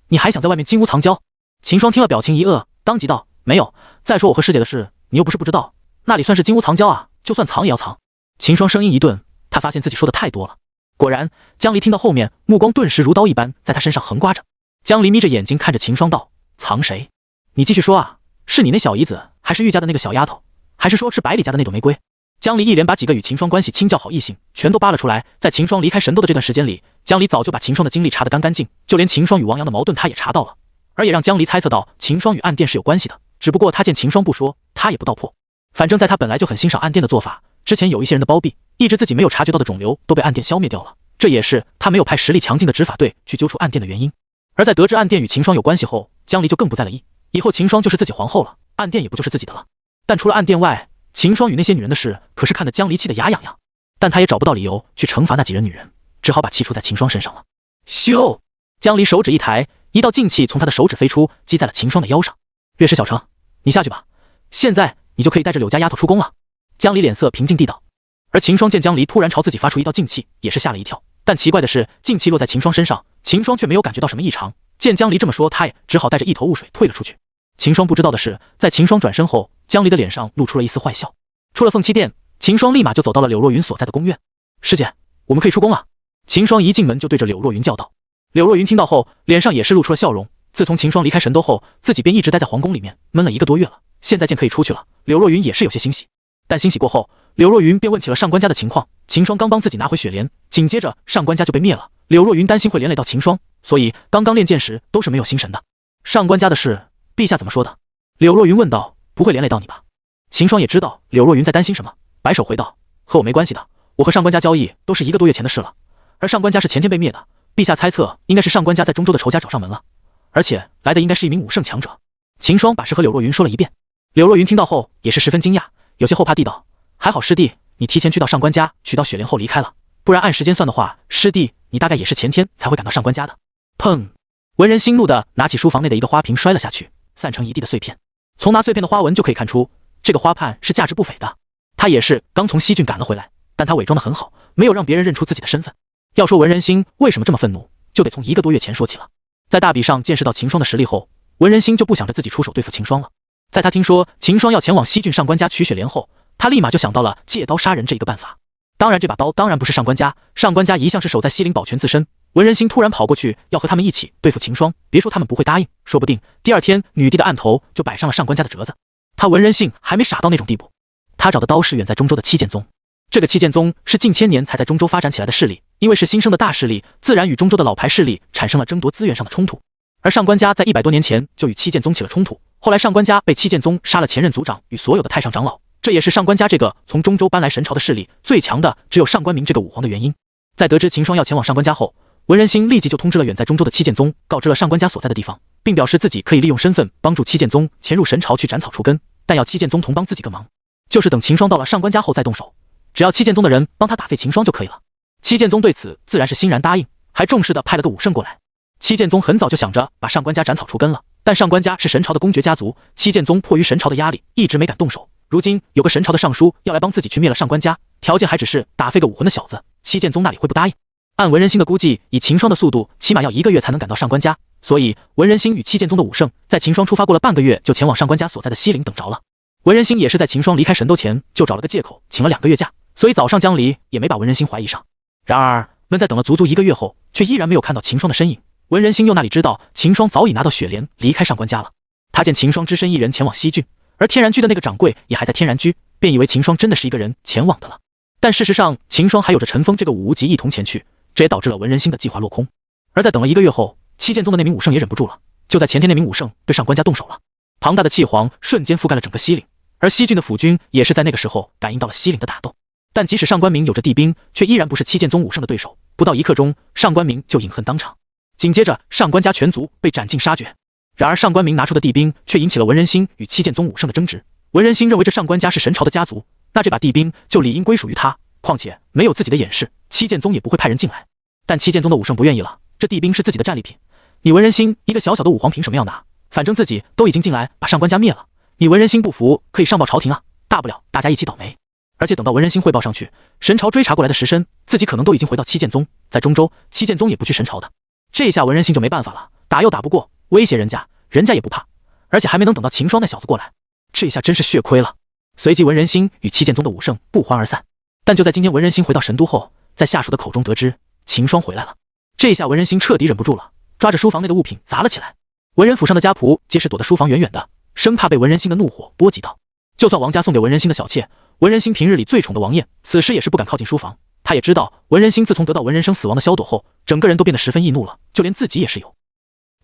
A: 你还想在外面金屋藏娇？秦霜听了表情一愕，当即道：没有，再说我和师姐的事，你又不是不知道，那里算是金屋藏娇啊，就算藏也要藏。秦霜声音一顿，他发现自己说的太多了。果然，江离听到后面，目光顿时如刀一般在他身上横刮着。江离眯着眼睛看着秦霜道：藏谁？你继续说啊，是你那小姨子，还是玉家的那个小丫头，还是说是百里家的那朵玫瑰？江离一连把几个与秦霜关系亲较好异性全都扒了出来。在秦霜离开神都的这段时间里，江离早就把秦霜的经历查得干干净，就连秦霜与王阳的矛盾他也查到了，而也让江离猜测到秦霜与暗殿是有关系的，只不过他见秦霜不说，他也不道破。反正在他本来就很欣赏暗殿的做法，之前有一些人的包庇，一直自己没有察觉到的肿瘤都被暗殿消灭掉了，这也是他没有派实力强劲的执法队去揪出暗殿的原因。而在得知暗殿与秦霜有关系后，江离就更不再乐意，以后秦霜就是自己皇后了，暗殿也不就是自己的了。但除了暗殿外，秦霜与那些女人的事可是看得江离气得牙痒痒，但他也找不到理由去惩罚那几人女人，只好把气出在秦霜身上了。咻！江离手指一抬，一道劲气从他的手指飞出，击在了秦霜的腰上。岳师小成，你下去吧，现在你就可以带着柳家丫头出宫了。江离脸色平静地道。而秦霜见江离突然朝自己发出一道劲气，也是吓了一跳，但奇怪的是，劲气落在秦霜身上，秦霜却没有感觉到什么异常。见江离这么说，他也只好带着一头雾水退了出去。秦霜不知道的是，在秦霜转身后，江离的脸上露出了一丝坏笑。出了凤栖殿，秦霜立马就走到了柳若云所在的宫院。师姐，我们可以出宫了。秦霜一进门就对着柳若云叫道。柳若云听到后，脸上也是露出了笑容。自从秦霜离开神都后，自己便一直待在皇宫里面闷了1个多月了，现在见可以出去了，柳若云也是有些欣喜。但欣喜过后，柳若云便问起了上官家的情况。秦霜刚帮自己拿回雪莲，紧接着上官家就被灭了，柳若云担心会连累到秦霜，所以刚刚练剑时都是没有心神的。上官家的事，陛下怎么说的？柳若云问道。不会连累到你吧？秦霜也知道柳若云在担心什么，摆手回道：和我没关系的，我和上官家交易都是1个多月前的事了，而上官家是前天被灭的，陛下猜测应该是上官家在中州的仇家找上门了，而且来的应该是一名武圣强者。秦霜把事和柳若云说了一遍。柳若云听到后也是十分惊讶，有些后怕地道：“还好师弟，你提前去到上官家取到雪莲后离开了，不然按时间算的话，师弟你大概也是前天才会赶到上官家的。”砰！文人心怒地拿起书房内的一个花瓶摔了下去，散成一地的碎片。从拿碎片的花纹就可以看出，这个花瓣是价值不菲的。他也是刚从西郡赶了回来，但他伪装得很好，没有让别人认出自己的身份。要说文人心为什么这么愤怒，就得从1个多月前说起了。在大比上见识到秦霜的实力后，文人心就不想着自己出手对付秦霜了。在他听说秦霜要前往西郡上官家取雪莲后，他立马就想到了借刀杀人这一个办法。当然这把刀当然不是上官家，上官家一向是守在西陵保全自身。文人心突然跑过去要和他们一起对付秦霜，别说他们不会答应，说不定第2天女帝的案头就摆上了上官家的折子。他文人性还没傻到那种地步。他找的刀是远在中州的七剑宗。这个七剑宗是近千年才在中州发展起来的势力，因为是新生的大势力，自然与中州的老牌势力产生了争夺资源上的冲突。而上官家在100多年前就与七剑宗起了冲突，后来上官家被七剑宗杀了前任族长与所有的太上长老，这也是上官家这个从中州搬来神朝的势力最强的只有上官明这个武皇的原因。在得知秦霜要前往上官家后，文人心立即就通知了远在中州的七剑宗，告知了上官家所在的地方，并表示自己可以利用身份帮助七剑宗潜入神朝去斩草除根，但要七剑宗同帮自己个忙，就是等秦霜到了上官家后再动手，只要七剑宗的人帮他打废秦霜就可以了。七剑宗对此自然是欣然答应，还重视的派了个武圣过来。七剑宗很早就想着把上官家斩草除根了，但上官家是神朝的公爵家族，七剑宗迫于神朝的压力，一直没敢动手。如今有个神朝的尚书要来帮自己去灭了上官家，条件还只是打废个武魂的小子，七剑宗那里会不答应？按文人心的估计，以秦霜的速度，起码要1个月才能赶到上官家，所以文人心与七剑宗的武圣在秦霜出发过了半个月，就前往上官家所在的西陵等着了。文人心也是在秦霜离开神都前就找了个借口请了2个月假，所以早上江离也没把文人心怀疑上。然而闷在等了足足1个月后，却依然没有看到秦霜的身影。文人心又哪里知道秦霜早已拿到雪莲离开上官家了。他见秦霜只身一人前往西郡，而天然居的那个掌柜也还在天然居，便以为秦霜真的是一个人前往的了。但事实上秦霜还有着陈峰这个武无极一同前去，这也导致了文人心的计划落空。而在等了1个月后，七剑宗的那名武圣也忍不住了，就在前天那名武圣对上官家动手了。庞大的气皇瞬间覆盖了整个西岭，而西郡的府军也是在那个时候感应到了西岭的打斗。但即使上官明有着地兵，却依然不是七剑宗武圣的对手，不到1刻钟，上官明就饮恨当场。紧接着上官家全族被斩尽杀绝。然而上官明拿出的地兵却引起了文人心与七剑宗武圣的争执。文人心认为这上官家是神朝的家族，那这把地兵就理应归属于他，况且没有自己的掩饰，七剑宗也不会派人进来。但七剑宗的武圣不愿意了，这地兵是自己的战利品，你文人心一个小小的武皇凭什么要拿？反正自己都已经进来把上官家灭了，你文人心不服可以上报朝廷啊，大不了大家一起倒霉。而且等到文人心汇报上去，神朝追查过来的时辰，自己可能都已经回到七剑宗，在中州七剑宗也不去神朝的。这下文人心就没办法了，打又打不过，威胁人家也不怕，而且还没能等到秦霜那小子过来，这下真是血亏了。随即文人心与七剑宗的武圣不欢而散。但就在今天文人心回到神都后，在下属的口中得知秦霜回来了，这下文人心彻底忍不住了，抓着书房内的物品砸了起来。文人府上的家仆皆是躲得书房远远的，生怕被文人心的怒火波及到。就算王家送给文人心的小妾，文人心平日里最宠的王艳，此时也是不敢靠近书房。他也知道文人心自从得到文人生死亡的消躲后，整个人都变得十分易怒了，就连自己也是有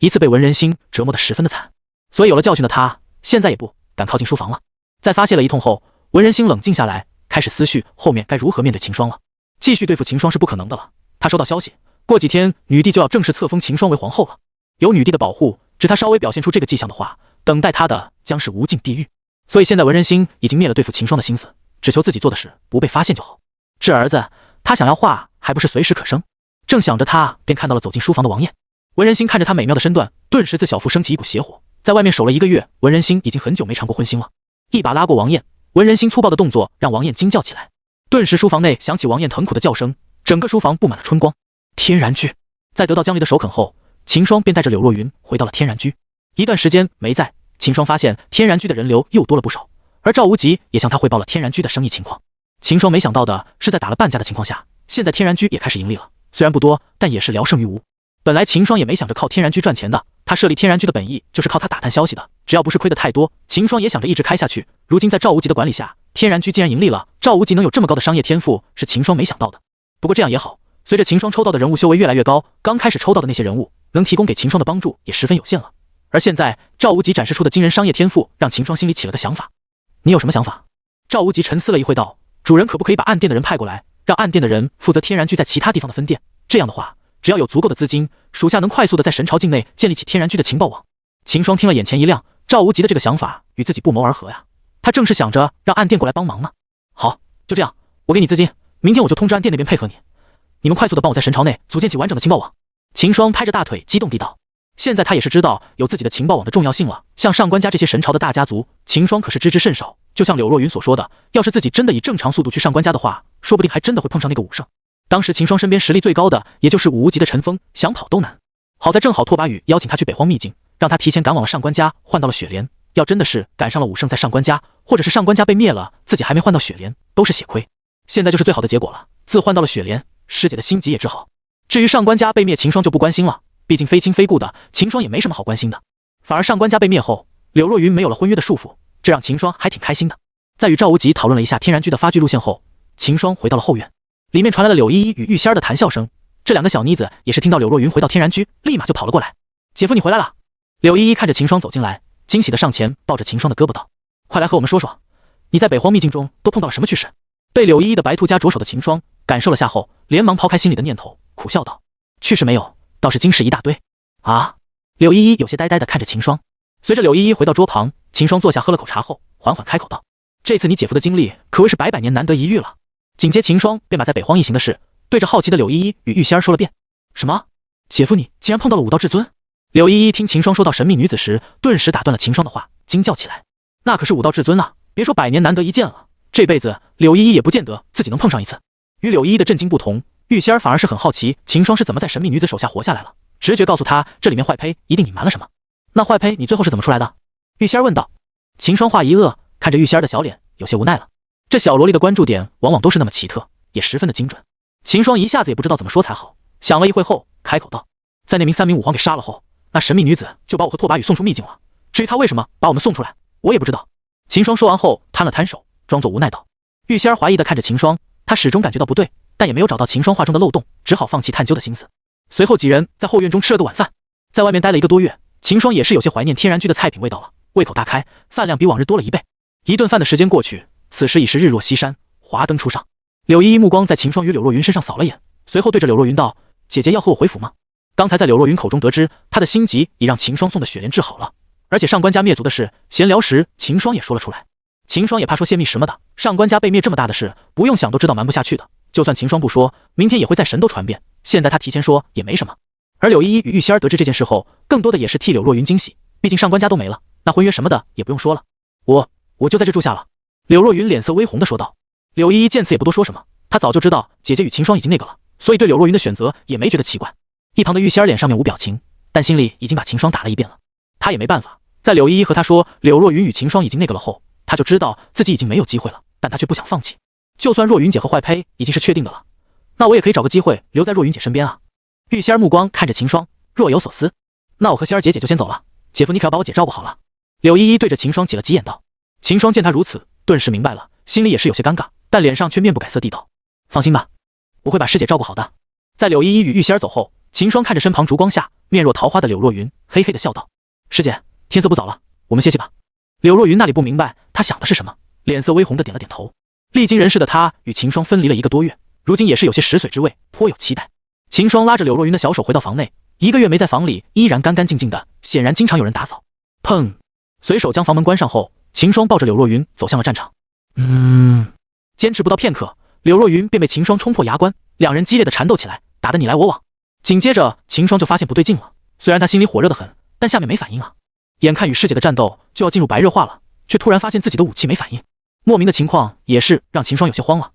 A: 一次被文人心折磨得十分的惨，所以有了教训的他现在也不敢靠近书房了。在发泄了一通后，文人心冷静下来，开始思绪后面该如何面对秦霜了。继续对付秦霜是不可能的了，他收到消息，过几天女帝就要正式册封秦霜为皇后了。有女帝的保护，只他稍微表现出这个迹象的话，等待他的将是无尽地狱。所以现在文人心已经灭了对付秦霜的心思，只求自己做的事不被发现就好。至儿子，他想要画还不是随时可生。正想着他，便看到了走进书房的王艳。文人心看着他美妙的身段，顿时自小腹升起一股邪火。在外面守了1个月，文人心已经很久没尝过荤腥了。一把拉过王艳，文人心粗暴的动作让王艳惊叫起来。顿时书房内响起王艳疼苦的叫声，整个书房布满了春光。天然居在得到江离的首肯后，秦霜便带着柳若云回到了天然居。一段时间没在，秦霜发现天然居的人流又多了不少，而赵无极也向他汇报了天然居的生意情况。秦霜没想到的是，在打了半价的情况下，现在天然居也开始盈利了，虽然不多，但也是聊胜于无。本来秦霜也没想着靠天然居赚钱的，他设立天然居的本意就是靠他打探消息的，只要不是亏得太多，秦霜也想着一直开下去。如今在赵无极的管理下，天然居竟然盈利了，赵无极能有这么高的商业天赋，是秦霜没想到的。不过这样也好，随着秦霜抽到的人物修为越来越高，刚开始抽到的那些人物能提供给秦霜的帮助也十分有限了。而现在赵无极展示出的惊人商业天赋，让秦霜心里起了个想法。你有什么想法？赵无极沉思了一会道，主人可不可以把暗店的人派过来，让暗店的人负责天然居在其他地方的分店，这样的话只要有足够的资金，属下能快速的在神朝境内建立起天然居的情报网。秦霜听了眼前一亮，赵无极的这个想法与自己不谋而合呀，他正是想着让暗店过来帮忙呢。好，就这样，我给你资金，明天我就通知暗店那边配合你，你们快速的帮我在神朝内组建起完整的情报网。秦霜拍着大腿激动地道。现在他也是知道有自己的情报网的重要性了。像上官家这些神朝的大家族，秦霜可是知之甚少。就像柳若云所说的，要是自己真的以正常速度去上官家的话，说不定还真的会碰上那个武圣。当时秦霜身边实力最高的，也就是武无极的陈峰，想跑都难。好在正好拓跋羽邀请他去北荒秘境，让他提前赶往了上官家，换到了雪莲。要真的是赶上了武圣在上官家，或者是上官家被灭了，自己还没换到雪莲，都是血亏。现在就是最好的结果了，自换到了雪莲，师姐的心急也治好。至于上官家被灭，秦霜就不关心了。毕竟非亲非故的，秦霜也没什么好关心的。反而上官家被灭后，柳若云没有了婚约的束缚，这让秦霜还挺开心的。在与赵无极讨论了一下天然居的发剧路线后，秦霜回到了后院，里面传来了柳依依与玉仙儿的谈笑声。这两个小妮子也是听到柳若云回到天然居，立马就跑了过来。姐夫你回来了。柳依依看着秦霜走进来，惊喜的上前抱着秦霜的胳膊道：快来和我们说说，你在北荒秘境中都碰到了什么趣事？被柳依依的白兔家着手的秦霜感受了下后，连忙抛开心里的念头，苦笑道：趣事没有，倒是惊事一大堆。啊！柳依依有些呆呆地看着秦霜。随着柳依依回到桌旁，秦霜坐下喝了口茶后，缓缓开口道：这次你姐夫的经历可谓是百年难得一遇了。紧接秦霜便把在北荒一行的事对着好奇的柳依依与玉仙儿说了遍。什么？姐夫你竟然碰到了武道至尊？柳依依听秦霜说到神秘女子时，顿时打断了秦霜的话，惊叫起来。那可是武道至尊啊，别说百年难得一见了，这辈子柳依依也不见得自己能碰上一次。与柳依依的震惊不同，玉仙儿反而是很好奇秦霜是怎么在神秘女子手下活下来了。直觉告诉他，这里面坏胚一定隐瞒了什么。那坏胚你最后是怎么出来的？玉仙儿问道。秦霜话一愕，看着玉仙儿的小脸，有些无奈了。这小萝莉的关注点往往都是那么奇特，也十分的精准。秦霜一下子也不知道怎么说才好，想了一会后，开口道：在那名3名武皇给杀了后，那神秘女子就把我和拓跋羽送出秘境了。至于她为什么把我们送出来，我也不知道。秦霜说完后，摊了摊手，装作无奈道。玉仙儿怀疑地看着秦霜，她始终感觉到不对，但也没有找到秦霜话中的漏洞，只好放弃探究的心思。随后几人在后院中吃了个晚饭，在外面待了1个多月，秦霜也是有些怀念天然居的菜品味道了，胃口大开，饭量比往日多了1倍。1顿饭的时间过去，此时已是日落西山，华灯初上。柳依依目光在秦霜与柳若云身上扫了眼，随后对着柳若云道：姐姐要和我回府吗？刚才在柳若云口中得知她的心急已让秦霜送的雪莲治好了，而且上官家灭族的事，闲聊时秦霜也说了出来。秦霜也怕说泄密什么的，上官家被灭这么大的事，不用想都知道瞒不下去的。就算秦霜不说，明天也会在神都传遍。现在他提前说也没什么。而柳依依与玉仙儿得知这件事后，更多的也是替柳若云惊喜，毕竟上官家都没了，那婚约什么的也不用说了。我就在这住下了。柳若云脸色微红的说道。柳依依见此也不多说什么，她早就知道姐姐与秦霜已经那个了，所以对柳若云的选择也没觉得奇怪。一旁的玉仙儿脸上面无表情，但心里已经把秦霜打了一遍了。她也没办法，在柳依依和她说柳若云与秦霜已经那个了后，她就知道自己已经没有机会了，但她却不想放弃。就算若云姐和坏胚已经是确定的了，那我也可以找个机会留在若云姐身边啊。玉仙儿目光看着秦霜，若有所思。那我和仙儿姐姐就先走了，姐夫你可要把我姐照顾好了。柳依依对着秦霜挤了挤眼道。秦霜见她如此，顿时明白了，心里也是有些尴尬，但脸上却面不改色地道：放心吧，我会把师姐照顾好的。在柳依依与玉仙儿走后，秦霜看着身旁烛光下面若桃花的柳若云，嘿嘿的笑道：师姐，天色不早了，我们歇息吧。柳若云那里不明白她想的是什么，脸色微红的点了点头。历经人事的她与秦霜分离了1个多月，如今也是有些食髓知味，颇有期待。秦霜拉着柳若云的小手回到房内，1个月没在房里依然干干净净的，显然经常有人打扫。砰！随手将房门关上后，秦霜抱着柳若云走向了战场。坚持不到片刻，柳若云便被秦霜冲破牙关，两人激烈的缠斗起来，打得你来我往。紧接着秦霜就发现不对劲了，虽然他心里火热的很，但下面没反应啊。眼看与师姐的战斗就要进入白热化了，却突然发现自己的武器没反应，莫名的情况也是让秦霜有些慌了。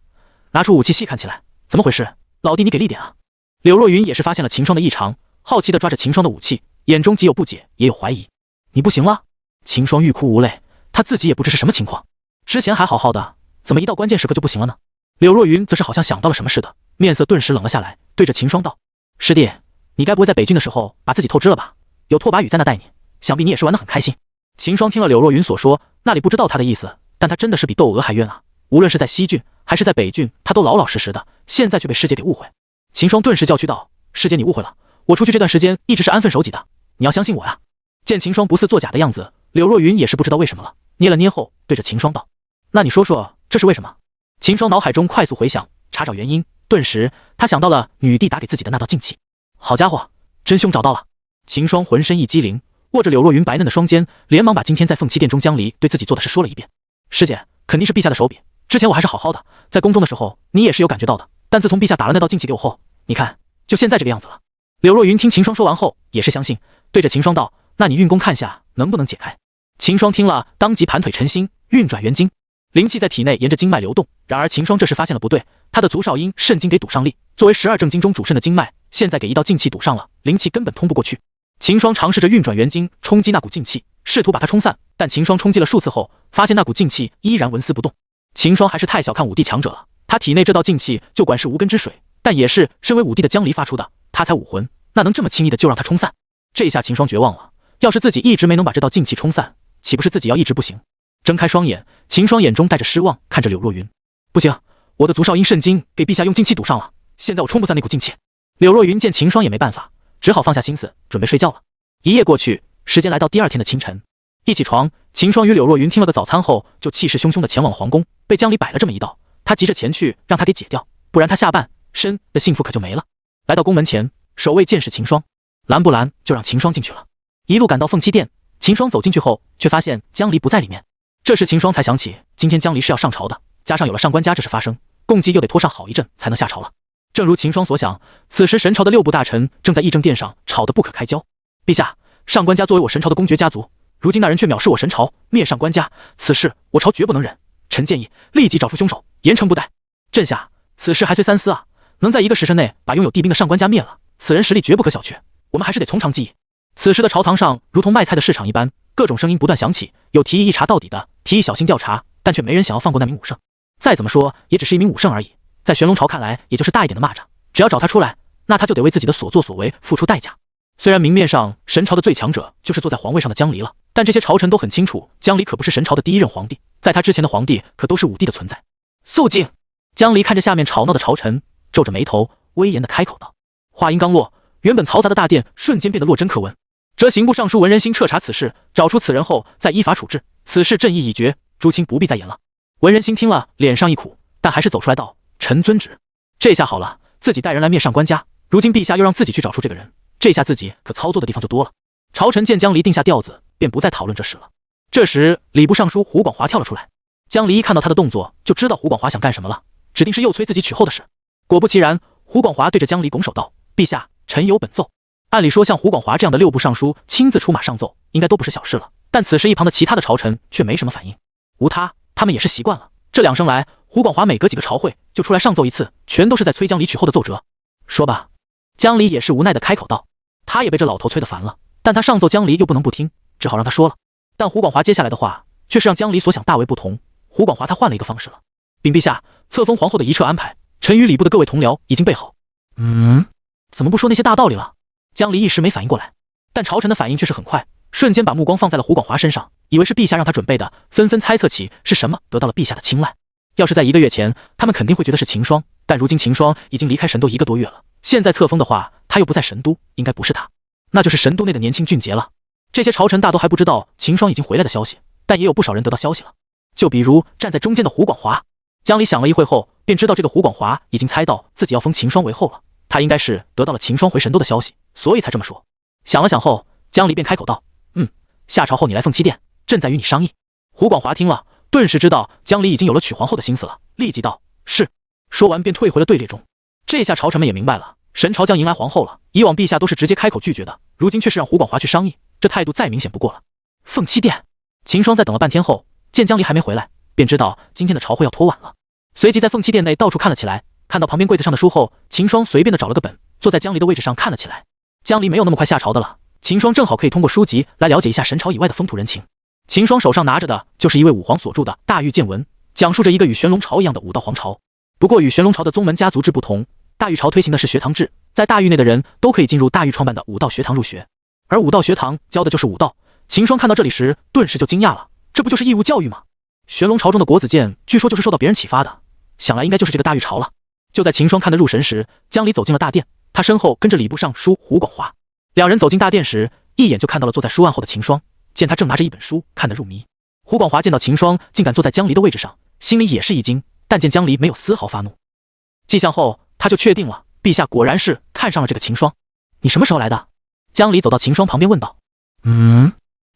A: 拿出武器细看起来，怎么回事？老弟你给力点啊！柳若云也是发现了秦霜的异常，好奇地抓着秦霜的武器，眼中既有不解也有怀疑。你不行了？秦霜欲哭无泪，他自己也不知是什么情况，之前还好好的，怎么一到关键时刻就不行了呢？柳若云则是好像想到了什么似的，面色顿时冷了下来，对着秦霜道：师弟，你该不会在北郡的时候把自己透支了吧？有拓跋羽在那带你，想必你也是玩得很开心。秦霜听了柳若云所说，那里不知道他的意思，但他真的是比窦娥还冤啊！无论是在西郡还是在北郡，他都老老实实的，现在却被师姐给误会。秦霜顿时叫屈道：师姐你误会了，我出去这段时间一直是安分守己的，你要相信我呀。见秦霜不似作假的样子，柳若云也是不知道为什么了，捏了捏后对着秦霜道：那你说说这是为什么？秦霜脑海中快速回想，查找原因，顿时他想到了女帝打给自己的那道劲气。好家伙，真凶找到了！秦霜浑身一激灵，握着柳若云白嫩的双肩，连忙把今天在凤栖殿中江离对自己做的事说了一遍。师姐，肯定是陛下的手笔，之前我还是好好的，在宫中的时候你也是有感觉到的，但自从陛下打了那道禁气给我后，你看就现在这个样子了。柳若云听秦霜说完后也是相信，对着秦霜道：那你运功看下能不能解开。秦霜听了当即盘腿沉心，运转元经，灵气在体内沿着经脉流动。然而秦霜这时发现了不对，他的足少阴肾经给堵上力，作为12正经中主肾的经脉，现在给一道禁气堵上了，灵气根本通不过去。秦霜尝试着运转元经冲击那股禁气，试图把它冲散，但秦霜冲击了数次后，发现那股禁气依然纹丝不动。秦霜还是太小看武帝强者了，他体内这道禁气就管是无根之水，但也是身为武帝的江离发出的，他才武魂，那能这么轻易的就让他冲散？这下秦霜绝望了，要是自己一直没能把这道禁气冲散，岂不是自己要一直不行？睁开双眼，秦霜眼中带着失望看着柳若云。不行，我的足少阴肾经给陛下用禁气堵上了，现在我冲不散那股禁气。柳若云见秦霜也没办法，只好放下心思准备睡觉了。一夜过去，时间来到第二天的清晨。一起床，秦霜与柳若云听了个早餐后，就气势汹汹地前往了皇宫。被江离摆了这么一道，他急着前去让他给解掉，不然他下半身的幸福可就没了。来到宫门前，守卫见识秦霜，拦不拦就让秦霜进去了。一路赶到凤栖殿，秦霜走进去后，却发现江离不在里面。这时秦霜才想起，今天江离是要上朝的，加上有了上官家这事发生，共计又得拖上好一阵才能下朝了。正如秦霜所想，此时神朝的6部大臣正在议政殿上吵得不可开交。陛下，上官家作为我神朝的公爵家族，如今那人却藐视我神朝，灭上官家，此事我朝绝不能忍。臣建议立即找出凶手，严惩不贷。朕下，此事还需三思啊！能在1个时辰内把拥有帝兵的上官家灭了，此人实力绝不可小觑，我们还是得从长计议。此时的朝堂上如同卖菜的市场一般，各种声音不断响起，有提议一查到底的，提议小心调查，但却没人想要放过那名武圣。再怎么说也只是一名武圣而已，在玄龙朝看来也就是大一点的蚂蚱，只要找他出来，那他就得为自己的所作所为付出代价。虽然明面上神朝的最强者就是坐在皇位上的江离了，但这些朝臣都很清楚，江离可不是神朝的第一任皇帝，在他之前的皇帝可都是武帝的存在。肃静！江离看着下面吵闹的朝臣，皱着眉头，威严地开口道。话音刚落，原本嘈杂的大殿瞬间变得落针可闻。折刑部尚书文仁心彻查此事，找出此人后再依法处置。此事朕意已决，诸卿不必再言了。文仁心听了，脸上一苦，但还是走出来道：臣遵旨。这下好了，自己带人来灭上官家，如今陛下又让自己去找出这个人，这下自己可操作的地方就多了。朝臣见江离定下调子，便不再讨论这事了。这时礼部尚书胡广华跳了出来，江离一看到他的动作，就知道胡广华想干什么了，指定是又催自己取后的事。果不其然，胡广华对着江离拱手道：陛下，臣有本奏。按理说像胡广华这样的6部尚书亲自出马上奏，应该都不是小事了，但此时一旁的其他的朝臣却没什么反应。无他们也是习惯了，这2生来，胡广华每隔几个朝会就出来上奏一次，全都是在催江离取后的奏折。说吧。江离也是无奈的开口道，他也被这老头催得烦了，但他上奏江离又不能不听，只好让他说了。但胡广华接下来的话却是让江离所想大为不同。胡广华他换了一个方式了。禀陛下，册封皇后的移撤安排，臣与礼部的各位同僚已经备好。怎么不说那些大道理了？江离一时没反应过来，但朝臣的反应却是很快，瞬间把目光放在了胡广华身上，以为是陛下让他准备的，纷纷猜测起是什么得到了陛下的青睐。要是在1个月前，他们肯定会觉得是秦霜，但如今秦霜已经离开神都1个多月了，现在册封的话，他又不在神都，应该不是他，那就是神都内的年轻俊杰了。这些朝臣大都还不知道秦霜已经回来的消息，但也有不少人得到消息了。就比如站在中间的胡广华，江离想了一会后，便知道这个胡广华已经猜到自己要封秦霜为后了，他应该是得到了秦霜回神都的消息，所以才这么说。想了想后，江离便开口道：下朝后你来凤栖殿，朕再与你商议。胡广华听了，顿时知道江离已经有了娶皇后的心思了，立即道：是。说完便退回了队列中。这下朝臣们也明白了，神朝将迎来皇后了，以往陛下都是直接开口拒绝的，如今却是让胡广华去商议，这态度再明显不过了。凤栖殿，秦霜在等了半天后，见江离还没回来，便知道今天的朝会要拖晚了，随即在凤栖殿内到处看了起来。看到旁边柜子上的书后，秦霜随便的找了个本，坐在江离的位置上看了起来。江离没有那么快下朝的了，秦霜正好可以通过书籍来了解一下神朝以外的风土人情。秦霜手上拿着的就是一位武皇所著的《大玉见闻》，讲述着一个与玄龙朝一样的武道皇朝。不过与玄龙朝的宗门家族制不同，大玉朝推行的是学堂制，在大玉内的人都可以进入大玉创办的武道学堂入学，而武道学堂教的就是武道。秦霜看到这里时，顿时就惊讶了，这不就是义务教育吗？玄龙朝中的国子监据说就是受到别人启发的，想来应该就是这个大玉朝了。就在秦霜看得入神时，江离走进了大殿，他身后跟着礼部尚书胡广华。两人走进大殿时，一眼就看到了坐在书案后的秦霜，见他正拿着一本书看得入迷。胡广华见到秦霜竟敢坐在江离的位置上，心里也是一惊，但见江离没有丝毫发怒。记项后，他就确定了，陛下果然是看上了这个秦霜。你什么时候来的？江离走到秦霜旁边问道。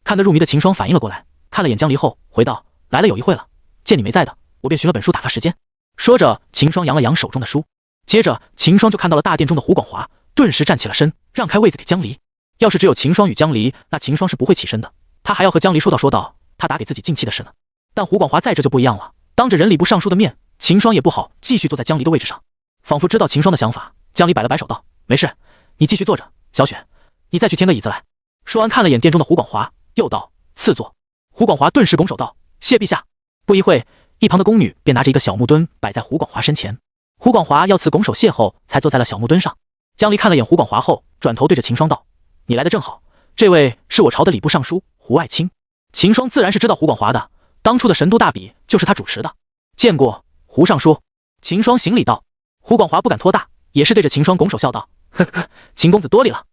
A: 看得入迷的秦霜反应了过来，看了眼江离后，回道：“来了有一会了，见你没在的，我便寻了本书打发时间。”说着，秦霜扬了扬手中的书，接着秦霜就看到了大殿中的胡广华，顿时站起了身，让开位子给江离。要是只有秦霜与江离，那秦霜是不会起身的，他还要和江离说道他打给自己进气的事呢。但胡广华在这就不一样了，当着人礼部尚书的面，秦霜也不好继续坐在江离的位置上。仿佛知道秦霜的想法，江离摆了摆手道：“没事，你继续坐着。小雪，你再去添个椅子来。”说完看了眼殿中的胡广华，又道：“赐座。”胡广华顿时拱手道：“谢陛下。”不一会，一旁的宫女便拿着一个小木墩摆在胡广华身前。胡广华要次拱手谢后，才坐在了小木墩上。江离看了眼胡广华后，转头对着秦霜道：“你来的正好，这位是我朝的礼部尚书胡爱卿。”秦霜自然是知道胡广华的，当初的神都大比就是他主持的。见过胡尚书。秦霜行礼道。胡广华不敢托大，也是对着秦霜拱手笑道：“呵呵，秦公子多礼了。”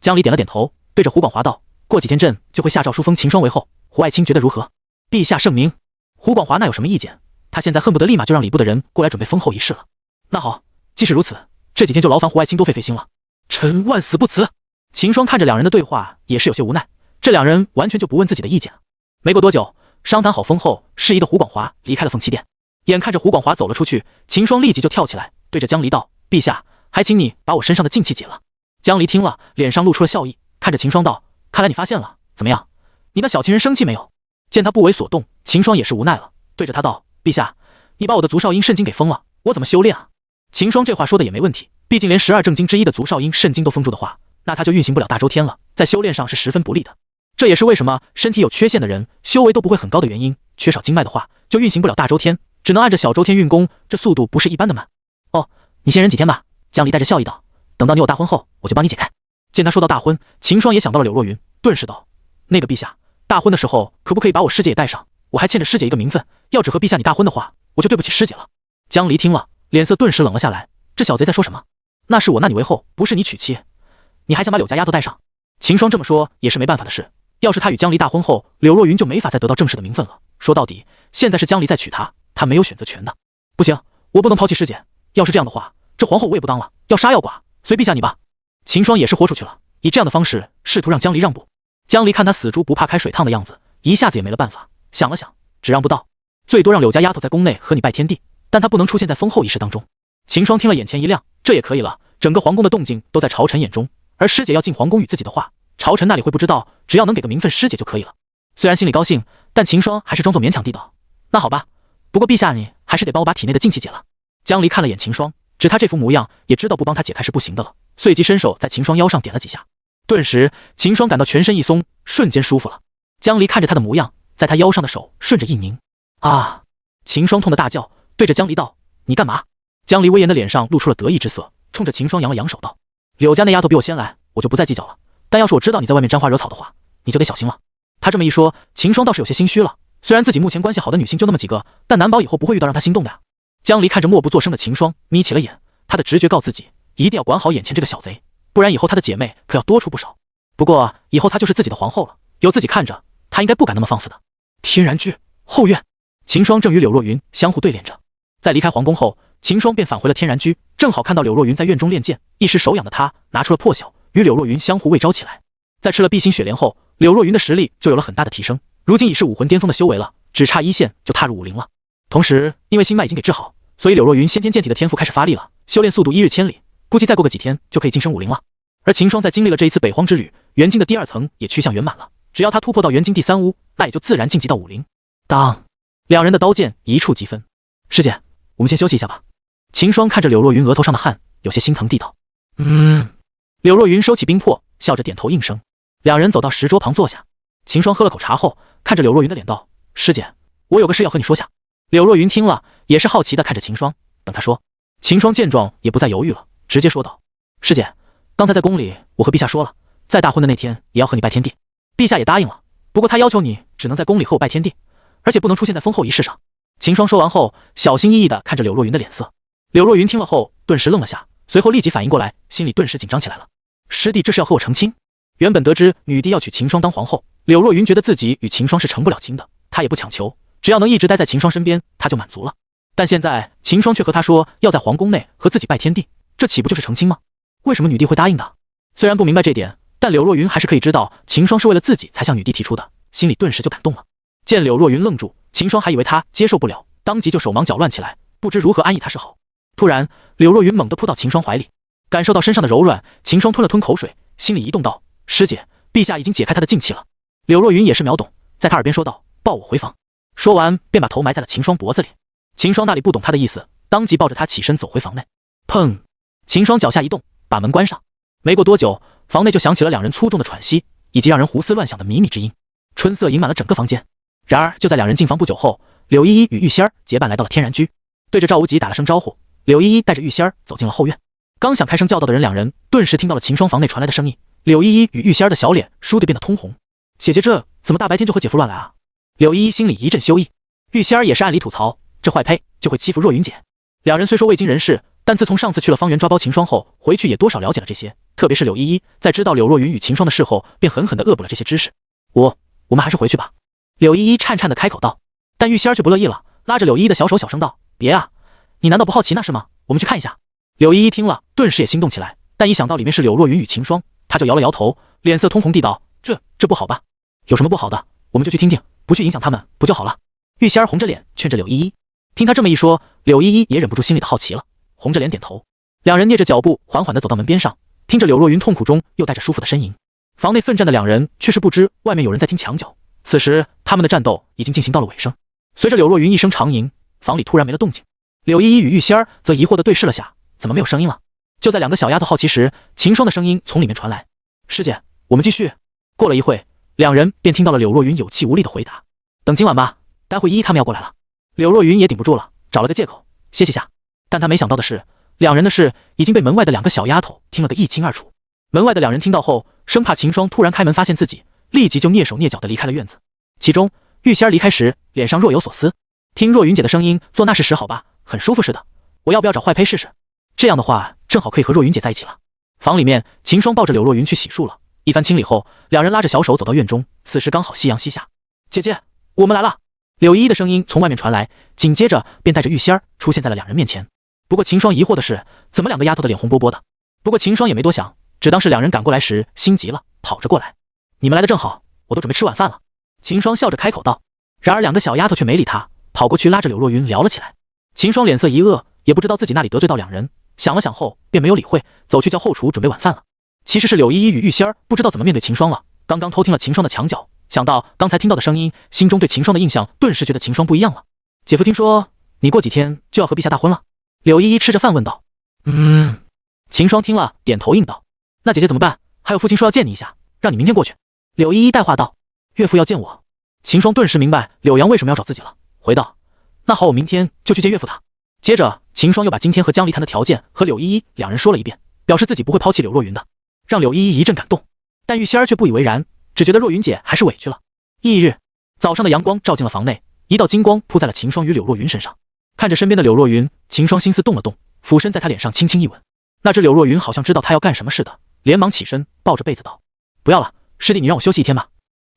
A: 江离点了点头，对着胡广华道：“过几天朕就会下诏书封秦霜为后，胡爱卿觉得如何？”陛下圣明。胡广华那有什么意见？他现在恨不得立马就让礼部的人过来准备封后仪式了。那好，既是如此，这几天就劳烦胡爱卿多费费心了。臣万死不辞。秦霜看着两人的对话，也是有些无奈，这两人完全就不问自己的意见。没过多久，商谈好封后事宜的胡广华离开了凤栖殿。眼看着胡广华走了出去，秦霜立即就跳起来，对着江离道：“陛下，还请你把我身上的劲气解了。”江离听了，脸上露出了笑意，看着秦霜道：“看来你发现了，怎么样？你那小情人生气没有？”见他不为所动，秦霜也是无奈了，对着他道：“陛下，你把我的足少阴肾经给封了，我怎么修炼啊？”秦霜这话说的也没问题，毕竟连12正经之一的足少阴肾经都封住的话，那他就运行不了大周天了，在修炼上是十分不利的。这也是为什么身体有缺陷的人修为都不会很高的原因，缺少经脉的话，就运行不了大周天，只能按着小周天运功，这速度不是一般的慢。哦，你先忍几天吧。江离带着笑意道：“等到你有大婚后，我就帮你解开。”见他说到大婚，秦霜也想到了柳若云，顿时道：“那个陛下，大婚的时候可不可以把我师姐也带上？我还欠着师姐一个名分，要只和陛下你大婚的话，我就对不起师姐了。”江离听了，脸色顿时冷了下来，这小贼在说什么？那是我纳你为后，不是你娶妻，你还想把柳家丫头带上？秦霜这么说也是没办法的事，要是他与江离大婚后，柳若云就没法再得到正式的名分了。说到底，现在是江离在娶她，他没有选择权的。不行，我不能抛弃师姐，要是这样的话，这皇后我也不当了，要杀要剐，随陛下你吧。秦霜也是豁出去了，以这样的方式试图让江离让步。江离看他死猪不怕开水烫的样子，一下子也没了办法，想了想，只让不到，最多让柳家丫头在宫内和你拜天地，但她不能出现在封后仪式当中。秦霜听了眼前一亮，这也可以了，整个皇宫的动静都在朝臣眼中，而师姐要进皇宫与自己的话，朝臣那里会不知道，只要能给个名分师姐就可以了。虽然心里高兴，但秦霜还是装作勉强地道：“那好吧，不过陛下你还是得帮我把体内的劲气解了。”江离看了眼秦霜，指他这副模样，也知道不帮他解开是不行的了，随即伸手在秦霜腰上点了几下，顿时秦霜感到全身一松，瞬间舒服了。江离看着他的模样，在他腰上的手顺着一拧，啊！秦霜痛得大叫，对着江离道：“你干嘛？”江离威严的脸上露出了得意之色，冲着秦霜扬了扬手道：“柳家那丫头比我先来，我就不再计较了，但要是我知道你在外面沾花惹草的话，你就得小心了。”他这么一说，秦霜倒是有些心虚了，虽然自己目前关系好的女性就那么几个，但难保以后不会遇到让他心动的呀。江离看着默不作声的秦霜，眯起了眼，他的直觉告自己一定要管好眼前这个小贼，不然以后他的姐妹可要多出不少。不过以后他就是自己的皇后了，有自己看着，他应该不敢那么放肆的。天然居后院，秦霜正与柳若云相互对练着。在离开皇宫后，秦霜便返回了天然居，正好看到柳若云在院中练剑，一时手痒的他拿出了破晓，与柳若云相互喂招起来。在吃了碧心雪莲后，柳若云的实力就有了很大的提升，如今已是武魂巅峰的修为了，只差一线就踏入50了。同时因为心脉已经给治好，所以柳若云先天健体的天赋开始发力了，修炼速度一日千里，估计再过个几天就可以晋升50了。而秦霜在经历了这一次北荒之旅，元晶的第2层也趋向圆满了，只要他突破到元晶第3屋，那也就自然晋级到50。当两人的刀剑一触即分。师姐，我们先休息一下吧。秦霜看着柳若云额头上的汗，有些心疼地道：“柳若云收起冰魄，笑着点头应声。两人走到石桌旁坐下，秦霜喝了口茶后，看着柳若云的脸道：“师姐，我有个事要和你说下。”柳若云听了，也是好奇地看着秦霜，等他说。秦霜见状也不再犹豫了，直接说道：“师姐，刚才在宫里，我和陛下说了，在大婚的那天也要和你拜天地，陛下也答应了，不过他要求你只能在宫里和我拜天地，而且不能出现在封后仪式上。”秦霜说完后，小心翼翼地看着柳若云的脸色。柳若云听了后，顿时愣了下，随后立即反应过来，心里顿时紧张起来了。师弟这是要和我成亲？原本得知女帝要娶秦霜当皇后，柳若云觉得自己与秦霜是成不了亲的，她也不强求，只要能一直待在秦霜身边，她就满足了。但现在秦霜却和她说要在皇宫内和自己拜天地，这岂不就是成亲吗？为什么女帝会答应的？虽然不明白这点，但柳若云还是可以知道秦霜是为了自己才向女帝提出的，心里顿时就感动了。见柳若云愣住，秦霜还以为她接受不了，当即就手忙脚乱起来，不知如何安慰她是好。突然，柳若云猛地扑到秦霜怀里，感受到身上的柔软，秦霜吞了吞口水，心里一动道：“师姐，陛下已经解开她的禁气了。”柳若云也是秒懂，在她耳边说道：“抱我回房。”说完便把头埋在了秦霜脖子里。秦霜那里不懂她的意思，当即抱着她起身走回房内。砰！秦霜脚下一动，把门关上。没过多久，房内就响起了两人粗重的喘息，以及让人胡思乱想的靡靡之音。春色盈满了整个房间。然而就在两人进房不久后，柳依依与玉仙儿结伴来到了天然居，对着赵无极打了声招呼。柳依依带着玉仙儿走进了后院。刚想开声叫道的人，两人顿时听到了秦霜房内传来的声音。柳依依与玉仙儿的小脸倏地变得通红。姐姐这怎么大白天就和姐夫乱来啊？柳依依心里一阵羞意。玉仙儿也是暗里吐槽，这坏胚就会欺负若云姐。两人虽说未经人事，但自从上次去了方圆抓包秦霜后，回去也多少了解了这些。特别是柳依依，在知道柳若云与秦霜的事后，便狠狠地恶补了这些知识。我们还是回去吧。柳依依颤颤地开口道。但玉仙儿却不乐意了，拉着柳依依的小手小声道：“别啊，你难道不好奇那是吗？我们去看一下。”柳依依听了，顿时也心动起来，但一想到里面是柳若云与秦霜，她就摇了摇头，脸色通红地道：“这不好吧？有什么不好的？我们就去听听，不去影响他们，不就好了？”玉仙儿红着脸劝着柳依依。听她这么一说，柳依依也忍不住心里的好奇了，红着脸点头。两人蹑着脚步，缓缓地走到门边上，听着柳若云痛苦中又带着舒服的呻吟。房内奋战的两人却是不知外面有人在听墙角。此时他们的战斗已经进行到了尾声。随着柳若云一声长吟，房里突然没了动静。柳依依与玉仙儿则疑惑地对视了下，怎么没有声音了？就在两个小丫头好奇时，秦霜的声音从里面传来：“师姐，我们继续。”过了一会，两人便听到了柳若云有气无力的回答：“等今晚吧，待会依依他们要过来了。”柳若云也顶不住了，找了个借口歇息下。但他没想到的是，两人的事已经被门外的两个小丫头听了个一清二楚。门外的两人听到后，生怕秦霜突然开门发现自己，立即就蹑手蹑脚地离开了院子。其中玉仙儿离开时脸上若有所思，听若云姐的声音做那事时好吧，很舒服似的，我要不要找坏胚试试？这样的话正好可以和若云姐在一起了。房里面，秦霜抱着柳若云去洗漱了，一番清理后，两人拉着小手走到院中，此时刚好夕阳西下。姐姐，我们来了。柳依依的声音从外面传来，紧接着便带着玉仙儿出现在了两人面前。不过秦霜疑惑的是，怎么两个丫头的脸红波波的？不过秦霜也没多想，只当是两人赶过来时心急了，跑着过来。你们来的正好，我都准备吃晚饭了。秦霜笑着开口道。然而两个小丫头却没理他，跑过去拉着柳若云聊了起来。秦霜脸色一恶，也不知道自己那里得罪到两人，想了想后便没有理会，走去叫后厨准备晚饭了。其实是柳依依与玉仙儿不知道怎么面对秦霜了，刚刚偷听了秦霜的墙角，想到刚才听到的声音，心中对秦霜的印象顿时觉得秦霜不一样了。姐夫听说你过几天就要和陛下大婚了？柳依依吃着饭问道。秦霜听了点头应道。那姐姐怎么办？还有父亲说要见你一下，让你明天过去。柳依依带话道。岳父要见我。秦霜顿时明白柳阳为什么要找自己了，回道：那好，我明天就去见岳父他。接着秦霜又把今天和江离谈的条件和柳依依两人说了一遍，表示自己不会抛弃柳若云的，让柳依依一阵感动。但玉仙儿却不以为然，只觉得若云姐还是委屈了。翌日早上的阳光照进了房内，一道金光扑在了秦霜与柳若云身上。看着身边的柳若云，秦霜心思动了动，俯身在她脸上轻轻一吻。那只柳若云好像知道他要干什么似的，连忙起身抱着被子道：不要了，师弟你让我休息一天吧。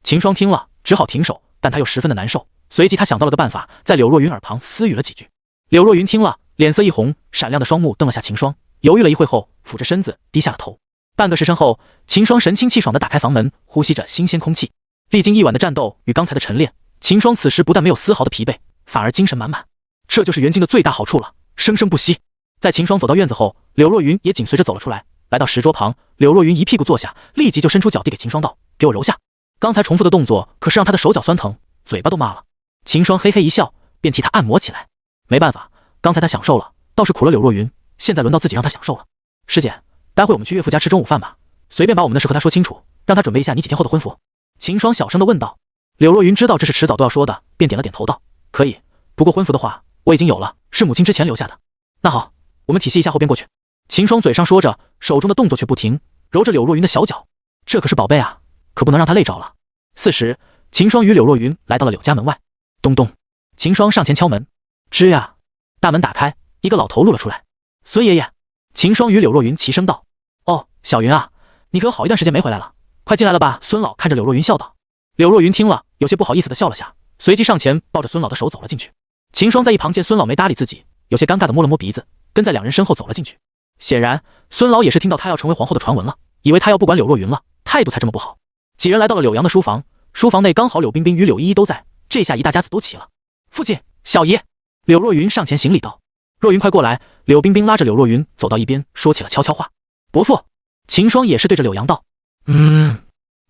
A: 秦霜听了只好停手，但他又十分的难受，随即他想到了个办法，在柳若云耳旁私语了几句。柳若云听了脸色一红，闪亮的双目瞪了下秦霜，犹豫了一会后俯着身子低下了头。半个时辰后，秦霜神清气爽地打开房门，呼吸着新鲜空气。历经一晚的战斗与刚才的晨练，秦霜此时不但没有丝毫的疲惫，反而精神满满。这就是元晶的最大好处了，生生不息。在秦霜走到院子后，柳若云也紧随着走了出来，来到石桌旁，柳若云一屁股坐下，立即就伸出脚递给秦霜道：给我揉下。刚才重复的动作可是让他的手脚酸疼，嘴巴都麻了。秦霜嘿嘿一笑，便替他按摩起来。没办法，刚才他享受了，倒是苦了柳若云，现在轮到自己让他享受了。师姐，待会我们去岳父家吃中午饭吧，随便把我们的事和他说清楚，让他准备一下你几天后的婚服。秦霜小声地问道。柳若云知道这是迟早都要说的，便点了点头道：可以，不过婚服的话我已经有了，是母亲之前留下的。那好，我们体系一下后便过去。秦霜嘴上说着，手中的动作却不停，揉着柳若云的小脚。这可是宝贝啊，可不能让他累着了。4时，秦霜与柳若云来到了柳家门外。咚咚，秦霜上前敲门。吱呀，大门打开，一个老头露了出来。孙爷爷。秦霜与柳若云齐声道：哦，小云啊，你可有好一段时间没回来了，快进来了吧。孙老看着柳若云笑道。柳若云听了有些不好意思地笑了下，随即上前抱着孙老的手走了进去。秦霜在一旁见孙老没搭理自己，有些尴尬地摸了摸鼻子，跟在两人身后走了进去。显然孙老也是听到他要成为皇后的传闻了，以为他要不管柳若云了，态度才这么不好。几人来到了柳阳的书房，书房内刚好柳冰冰与柳依依都在，这下一大家子都齐了。父亲，小姨。柳若云上前行礼道：“若云快过来。”柳冰冰拉着柳若云走到一边，说起了悄悄话。伯父。秦霜也是对着柳阳道：“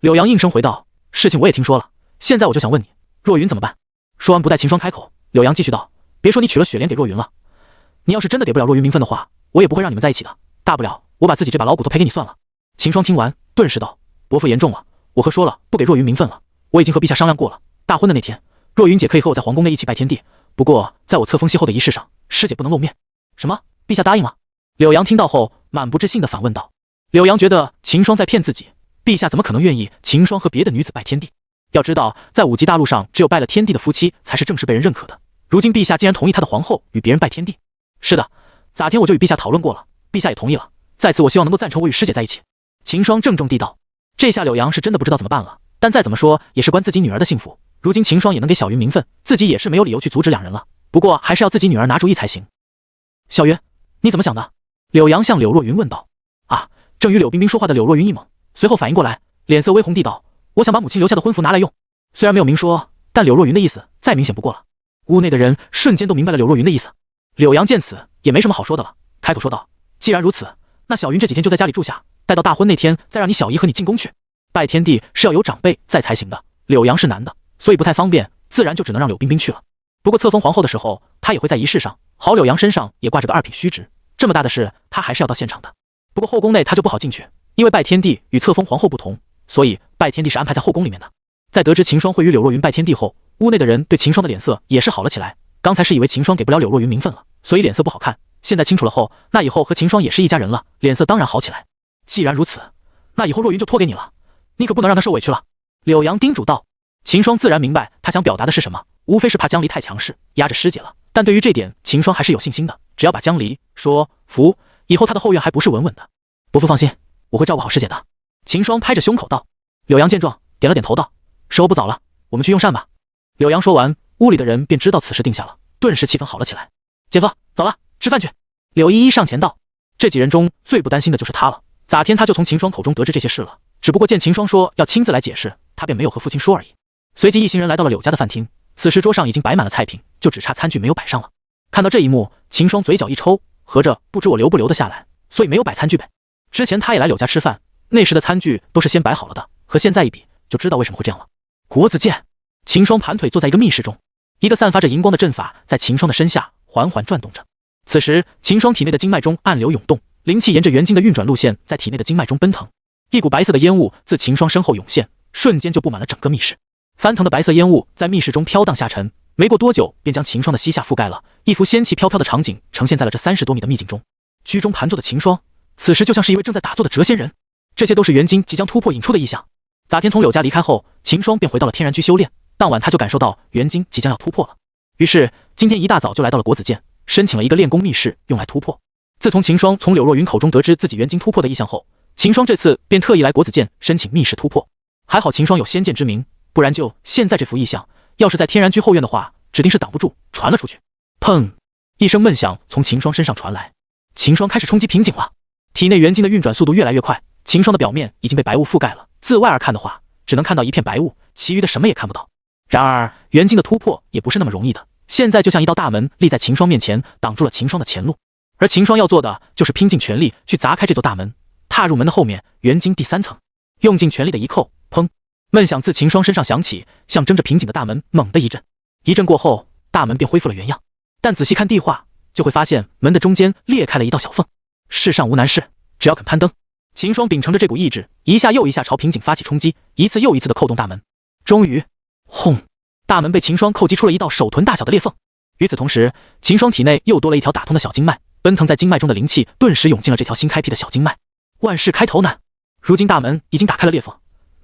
A: 柳阳应声回道：“事情我也听说了，现在我就想问你，若云怎么办？”说完不待秦霜开口，柳阳继续道：“别说你娶了雪莲给若云了，你要是真的给不了若云名分的话，我也不会让你们在一起的，大不了我把自己这把老骨头赔给你算了。”秦霜听完顿时道：“伯父言重了，我和说了不给若云名分了，我已经和陛下商量过了，大婚的那天，若云姐可以和我在皇宫内一起拜天地，不过在我册封息后的仪式上，师姐不能露面。”什么？陛下答应了？柳阳听到后满不置信地反问道。柳阳觉得秦霜在骗自己，陛下怎么可能愿意秦霜和别的女子拜天地？要知道，在五级大陆上，只有拜了天地的夫妻才是正式被人认可的。如今陛下竟然同意他的皇后与别人拜天地。是的，咋天我就与陛下讨论过了，陛下也同意了。在此我希望能够赞成我与师姐在一起。秦霜郑重地道。这下柳阳是真的不知道怎么办了，但再怎么说也是关自己女儿的幸福。如今秦霜也能给小云名分，自己也是没有理由去阻止两人了。不过还是要自己女儿拿主意才行。小云，你怎么想的？柳阳向柳若云问道。啊！正与柳冰冰说话的柳若云一懵，随后反应过来，脸色微红地道：“我想把母亲留下的婚服拿来用。”虽然没有明说，但柳若云的意思再明显不过了。屋内的人瞬间都明白了柳若云的意思。柳阳见此也没什么好说的了，开口说道：“既然如此，那小云这几天就在家里住下，待到大婚那天再让你小姨和你进宫去。拜天地是要有长辈在才行的，柳阳是男的，所以不太方便，自然就只能让柳冰冰去了。不过册封皇后的时候，他也会在仪式上，好柳阳身上也挂着个二品虚职，这么大的事他还是要到现场的。不过后宫内他就不好进去，因为拜天地与册封皇后不同，所以拜天地是安排在后宫里面的。”在得知秦霜会与柳若云拜天地后，屋内的人对秦霜的脸色也是好了起来。刚才是以为秦霜给不了柳若云名分了，所以脸色不好看，现在清楚了后，那以后和秦霜也是一家人了，脸色当然好起来。既然如此，那以后若云就托给你了，你可不能让她受委屈了。柳阳叮嘱道。秦霜自然明白他想表达的是什么，无非是怕江离太强势压着师姐了，但对于这点秦霜还是有信心的，只要把江离说服，以后他的后院还不是稳稳的。伯父放心，我会照顾好师姐的。秦霜拍着胸口道。柳阳见状点了点头道：“时候不早了，我们去用膳吧。”柳阳说完，屋里的人便知道此事定下了，顿时气氛好了起来。姐夫，走了，吃饭去。柳依依上前道。这几人中最不担心的就是他了，咋天他就从秦霜口中得知这些事了，只不过见秦霜说要亲自来解释，他便没有和父亲说而已。随即一行人来到了柳家的饭厅，此时桌上已经摆满了菜品，就只差餐具没有摆上了。看到这一幕，秦霜嘴角一抽，合着不知我留不留得下来，所以没有摆餐具呗。之前他也来柳家吃饭，那时的餐具都是先摆好了的，和现在一比，就知道为什么会这样了。国子监，秦霜盘腿坐在一个密室中，一个散发着荧光的阵法在秦霜的身下缓缓转动着。此时秦霜体内的经脉中暗流涌动，灵气沿着元经的运转路线在体内的经脉中奔腾，一股白色的烟雾自秦霜身后涌现，瞬间就布满了整个密室。翻腾的白色烟雾在密室中飘荡下沉，没过多久便将秦霜的膝下覆盖了，一幅仙气飘飘的场景呈现在了这30多米的秘境中。居中盘坐的秦霜，此时就像是一位正在打坐的谪仙人，这些都是元经即将突破引出的异象。咋天从柳家离开后，秦霜便回到了天然居修炼，当晚他就感受到元经即将要突破了，于是今天一大早就来到了国子监，申请了一个练功密室用来突破。自从秦霜从柳若云口中得知自己元经突破的异象后，秦霜这次便特意来国子监申请密室突破。还好秦霜有仙剑之名，不然就现在这幅异象，要是在天然居后院的话，指定是挡不住，传了出去。砰！一声闷响从秦霜身上传来，秦霜开始冲击瓶颈了，体内元经的运转速度越来越快，秦霜的表面已经被白雾覆盖了，自外而看的话，只能看到一片白雾，其余的什么也看不到。然而元经的突破也不是那么容易的，现在就像一道大门立在秦霜面前，挡住了秦霜的前路，而秦霜要做的就是拼尽全力去砸开这座大门。踏入门的后面，元经第3层，用尽全力的一扣，砰！闷响自秦霜身上响起，象征着瓶颈的大门猛地一震，一震过后，大门便恢复了原样。但仔细看地画，就会发现门的中间裂开了一道小缝。世上无难事，只要肯攀登。秦霜秉承着这股意志，一下又一下朝瓶颈发起冲击，一次又一次的扣动大门。终于，轰！大门被秦霜扣击出了一道手臀大小的裂缝。与此同时，秦霜体内又多了一条打通的小经脉，奔腾在经脉中的灵气顿时涌进了这条新开辟的小经脉。万事开头难，如今大门已经打开了裂缝，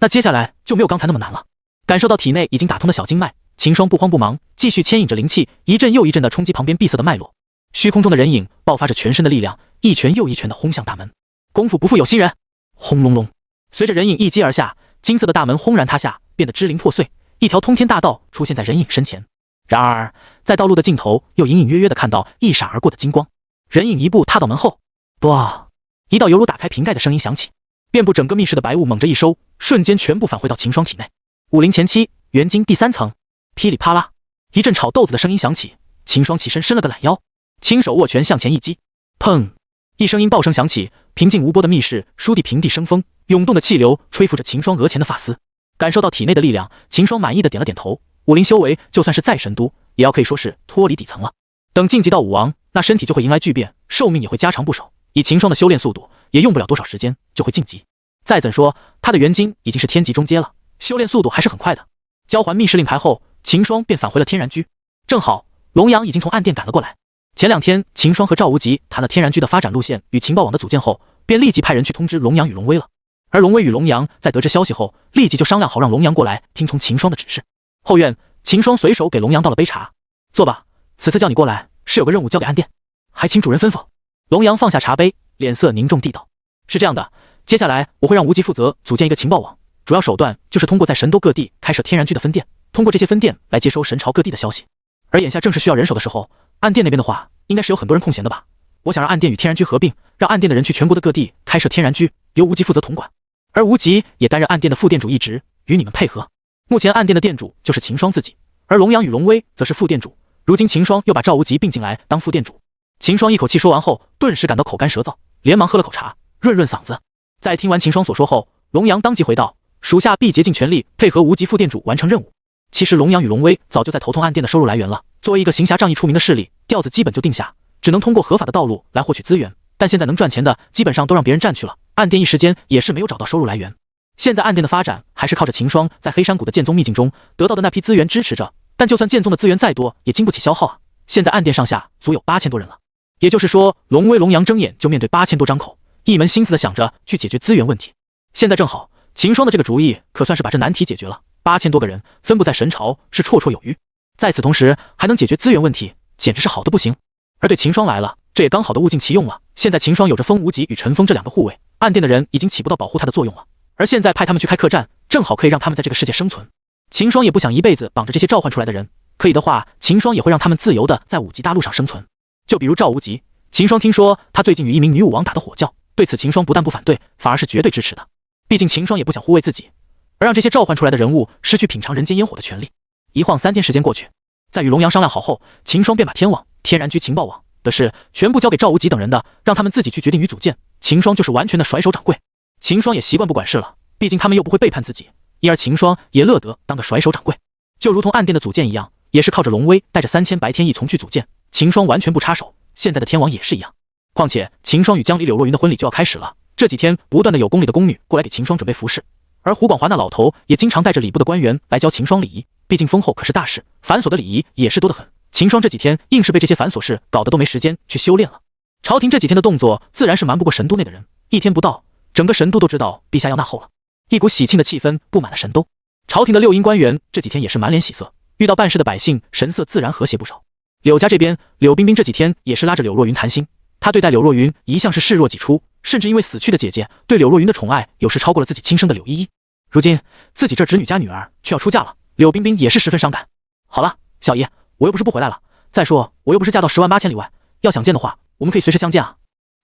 A: 那接下来就没有刚才那么难了。感受到体内已经打通的小经脉，秦霜不慌不忙，继续牵引着灵气，一阵又一阵的冲击旁边闭塞的脉络。虚空中的人影爆发着全身的力量，一拳又一拳的轰向大门。功夫不负有心人，轰隆隆！随着人影一击而下，金色的大门轰然塌下，变得支离破碎，一条通天大道出现在人影身前。然而在道路的尽头，又隐隐约约的看到一闪而过的金光。人影一步踏到门后，多，一道犹如打开瓶盖的声音响起。遍布整个密室的白雾猛地一收，瞬间全部返回到秦霜体内。武林前期，元晶第3层。噼里啪啦，一阵炒豆子的声音响起，秦霜起身伸了个懒腰，轻手握拳向前一击，砰！一声音爆声响起，平静无波的密室倏地平地生风，涌动的气流吹拂着秦霜额前的发丝。感受到体内的力量，秦霜满意的点了点头。武林修为就算是再神都，也要可以说是脱离底层了。等晋级到武王，那身体就会迎来巨变，寿命也会加长不少。以秦霜的修炼速度，也用不了多少时间就会晋级。再怎说，他的元晶已经是天级中阶了，修炼速度还是很快的。交还密室令牌后，秦霜便返回了天然居。正好龙阳已经从暗殿赶了过来。前2天，秦霜和赵无极谈了天然居的发展路线与情报网的组建后，便立即派人去通知龙阳与龙威了。而龙威与龙阳在得知消息后，立即就商量好让龙阳过来听从秦霜的指示。后院，秦霜随手给龙阳倒了杯茶，坐吧，此次叫你过来是有个任务交给暗殿，还请主人吩咐。龙阳放下茶杯，脸色凝重地道：是这样的，接下来我会让无极负责组建一个情报网，主要手段就是通过在神都各地开设天然居的分店，通过这些分店来接收神朝各地的消息。而眼下正是需要人手的时候，暗殿那边的话应该是有很多人空闲的吧。我想让暗殿与天然居合并，让暗殿的人去全国的各地开设天然居，由无极负责统管，而无极也担任暗殿的副店主一职，与你们配合。目前暗殿的店主就是秦霜自己，而龙阳与龙威则是副店主，如今秦霜又把赵无极并进来当副店主。秦霜一口气说完后，顿时感到口干舌燥，连忙喝了口茶润润嗓子。在听完秦霜所说后，龙阳当即回道：属下必竭尽全力配合无极副店主完成任务。其实龙阳与龙威早就在头痛暗殿的收入来源了，作为一个行侠仗义出名的势力，调子基本就定下，只能通过合法的道路来获取资源，但现在能赚钱的基本上都让别人占去了，暗殿一时间也是没有找到收入来源。现在暗殿的发展还是靠着秦霜在黑山谷的剑宗秘境中得到的那批资源支持着，但就算剑宗的资源再多，也经不起消耗啊。现在暗殿上下足有8000多人了，也就是说，龙威、龙阳睁眼就面对8000多张口，一门心思的想着去解决资源问题。现在正好，秦霜的这个主意可算是把这难题解决了。8000多个人分布在神朝是绰绰有余，在此同时还能解决资源问题，简直是好的不行。而对秦霜来了，这也刚好的物尽其用了。现在秦霜有着风无极与陈封这2个护卫，暗殿的人已经起不到保护他的作用了，而现在派他们去开客栈，正好可以让他们在这个世界生存。秦霜也不想一辈子绑着这些召唤出来的人，可以的话，秦霜也会让他们自由的在5级大陆上生存。就比如赵无极，秦霜听说他最近与一名女武王打得火较，对此秦霜不但不反对，反而是绝对支持的。毕竟秦霜也不想护卫自己，而让这些召唤出来的人物失去品尝人间烟火的权利。一晃3天时间过去，在与龙阳商量好后，秦霜便把天网、天然居、情报网的事全部交给赵无极等人的，让他们自己去决定与组建。秦霜就是完全的甩手掌柜。秦霜也习惯不管事了，毕竟他们又不会背叛自己，因而秦霜也乐得当个甩手掌柜。就如同暗殿的组建一样，也是靠着龙威带着3000白天一从去组建，秦霜完全不插手。现在的天网也是一样。况且秦霜与江离、柳若云的婚礼就要开始了，这几天不断的有宫里的宫女过来给秦霜准备服饰，而胡广华那老头也经常带着礼部的官员来教秦霜礼仪，毕竟封后可是大事，繁琐的礼仪也是多得很。秦霜这几天硬是被这些繁琐事搞得都没时间去修炼了。朝廷这几天的动作自然是瞒不过神都内的人，一天不到，整个神都都知道陛下要纳后了，一股喜庆的气氛布满了神都。朝廷的6营官员这几天也是满脸喜色，遇到办事的百姓神色自然和谐不少。柳家这边，柳冰冰这几天也是拉着柳若云谈心，她对待柳若云一向是视若己出，甚至因为死去的姐姐对柳若云的宠爱有时超过了自己亲生的柳依依。如今自己这侄女家女儿却要出嫁了，柳冰冰也是十分伤感。好了，小姨，我又不是不回来了，再说我又不是嫁到10万8千里外，要想见的话，我们可以随时相见啊。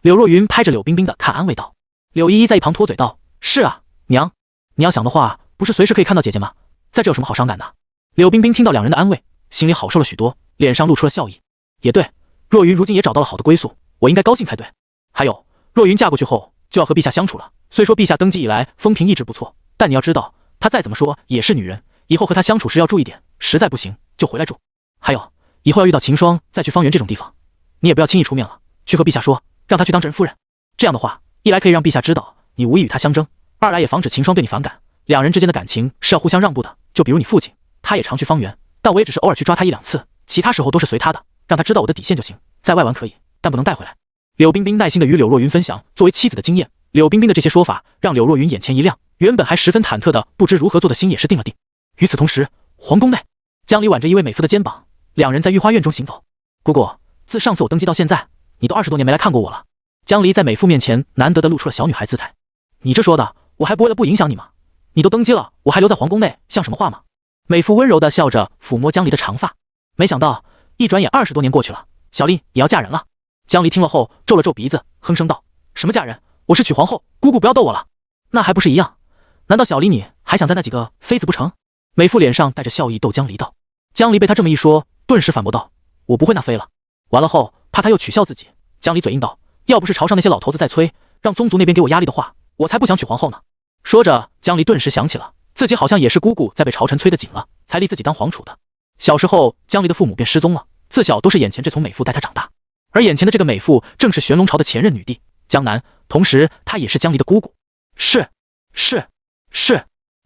A: 柳若云拍着柳冰冰的看安慰道。柳依依在一旁拖嘴道：是啊，娘，你要想的话，不是随时可以看到姐姐吗？在这有什么好伤感的？柳冰冰听到两人的安慰，心里好受了许多，脸上露出了笑意。也对，若云如今也找到了好的归宿，我应该高兴才对。还有，若云嫁过去后就要和陛下相处了，虽说陛下登基以来风评一直不错，但你要知道，她再怎么说也是女人，以后和她相处时要注意点，实在不行就回来住。还有，以后要遇到秦霜再去方圆这种地方，你也不要轻易出面了，去和陛下说，让她去当真夫人。这样的话，一来可以让陛下知道你无意与她相争，二来也防止秦霜对你反感。两人之间的感情是要互相让步的，就比如你父亲，他也常去方圆，但我也只是偶尔去抓他1-2次，其他时候都是随他的，让他知道我的底线就行。在外玩可以，但不能带回来。柳冰冰耐心地与柳若云分享作为妻子的经验，柳冰冰的这些说法让柳若云眼前一亮，原本还十分忐忑的不知如何做的心也是定了定。与此同时，皇宫内，江离挽着一位美妇的肩膀，两人在御花院中行走。姑姑，自上次我登基到现在，你都20多年没来看过我了。江离在美妇面前难得的露出了小女孩姿态。你这说的，我还不为了不影响你吗？你都登基了，我还留在皇宫内，像什么话吗？美妇温柔地笑着抚摸江离的长发。没想到一转眼20多年过去了，小丽也要嫁人了。江离听了后皱了皱鼻子，哼声道：什么嫁人？我是娶皇后，姑姑不要逗我了。那还不是一样？难道小离你还想在那几个妃子不成？美妇脸上带着笑意逗江离道。江离被他这么一说，顿时反驳道：我不会那妃了。完了后，怕他又取笑自己，江离嘴硬道：要不是朝上那些老头子在催，让宗族那边给我压力的话，我才不想娶皇后呢。说着，江离顿时想起了自己好像也是姑姑在被朝臣催得紧了，才立自己当皇储的。小时候，江离的父母便失踪了，自小都是眼前这丛美妇带他长大，而眼前的这个美妇正是玄龙朝的前任女帝江南，同时她也是江离的姑姑。是。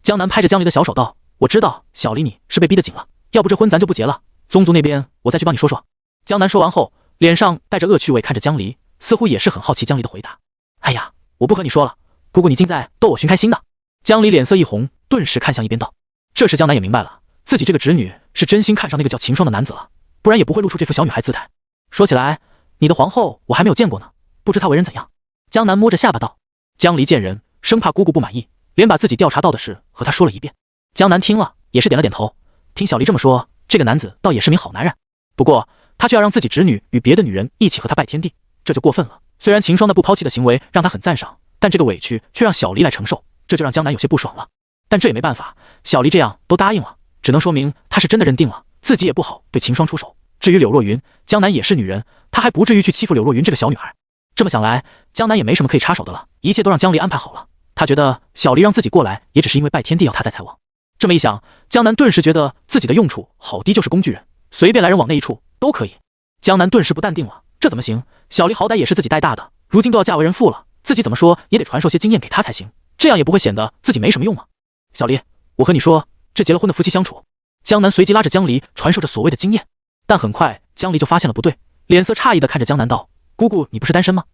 A: 江南拍着江离的小手道：我知道小离你是被逼得紧了，要不这婚咱就不结了，宗族那边我再去帮你说说。江南说完后，脸上带着恶趣味看着江离，似乎也是很好奇江离的回答。哎呀，我不和你说了，姑姑你竟在逗我寻开心的。江离脸色一红，顿时看向一边道。这时江南也明白了，自己这个侄女是真心看上那个叫秦霜的男子了，不然也不会露出这副小女孩姿态。说起来，你的皇后我还没有见过呢，不知她为人怎样。江南摸着下巴道。江离见人生怕姑姑不满意，连把自己调查到的事和她说了一遍。江南听了也是点了点头，听小离这么说，这个男子倒也是名好男人，不过他却要让自己侄女与别的女人一起和他拜天地，这就过分了。虽然秦霜那不抛弃的行为让他很赞赏，但这个委屈却让小离来承受，这就让江南有些不爽了。但这也没办法，小离这样都答应了，只能说明他是真的认定了，自己也不好对秦霜出手。至于柳若云，江南也是女人，他还不至于去欺负柳若云这个小女孩。这么想来，江南也没什么可以插手的了，一切都让江离安排好了。他觉得小离让自己过来，也只是因为拜天地要他在才往。这么一想，江南顿时觉得自己的用处好低就是工具人，随便来人往那一处都可以。江南顿时不淡定了，这怎么行？小离好歹也是自己带大的，如今都要嫁为人妇了，自己怎么说也得传授些经验给她才行，这样也不会显得自己没什么用嘛。小离，我和你说，这结了婚的夫妻相处。江南随即拉着江离传授着所谓的经验，但很快江离就发现了不对，脸色诧异的看着江南道：姑姑你不是单身吗？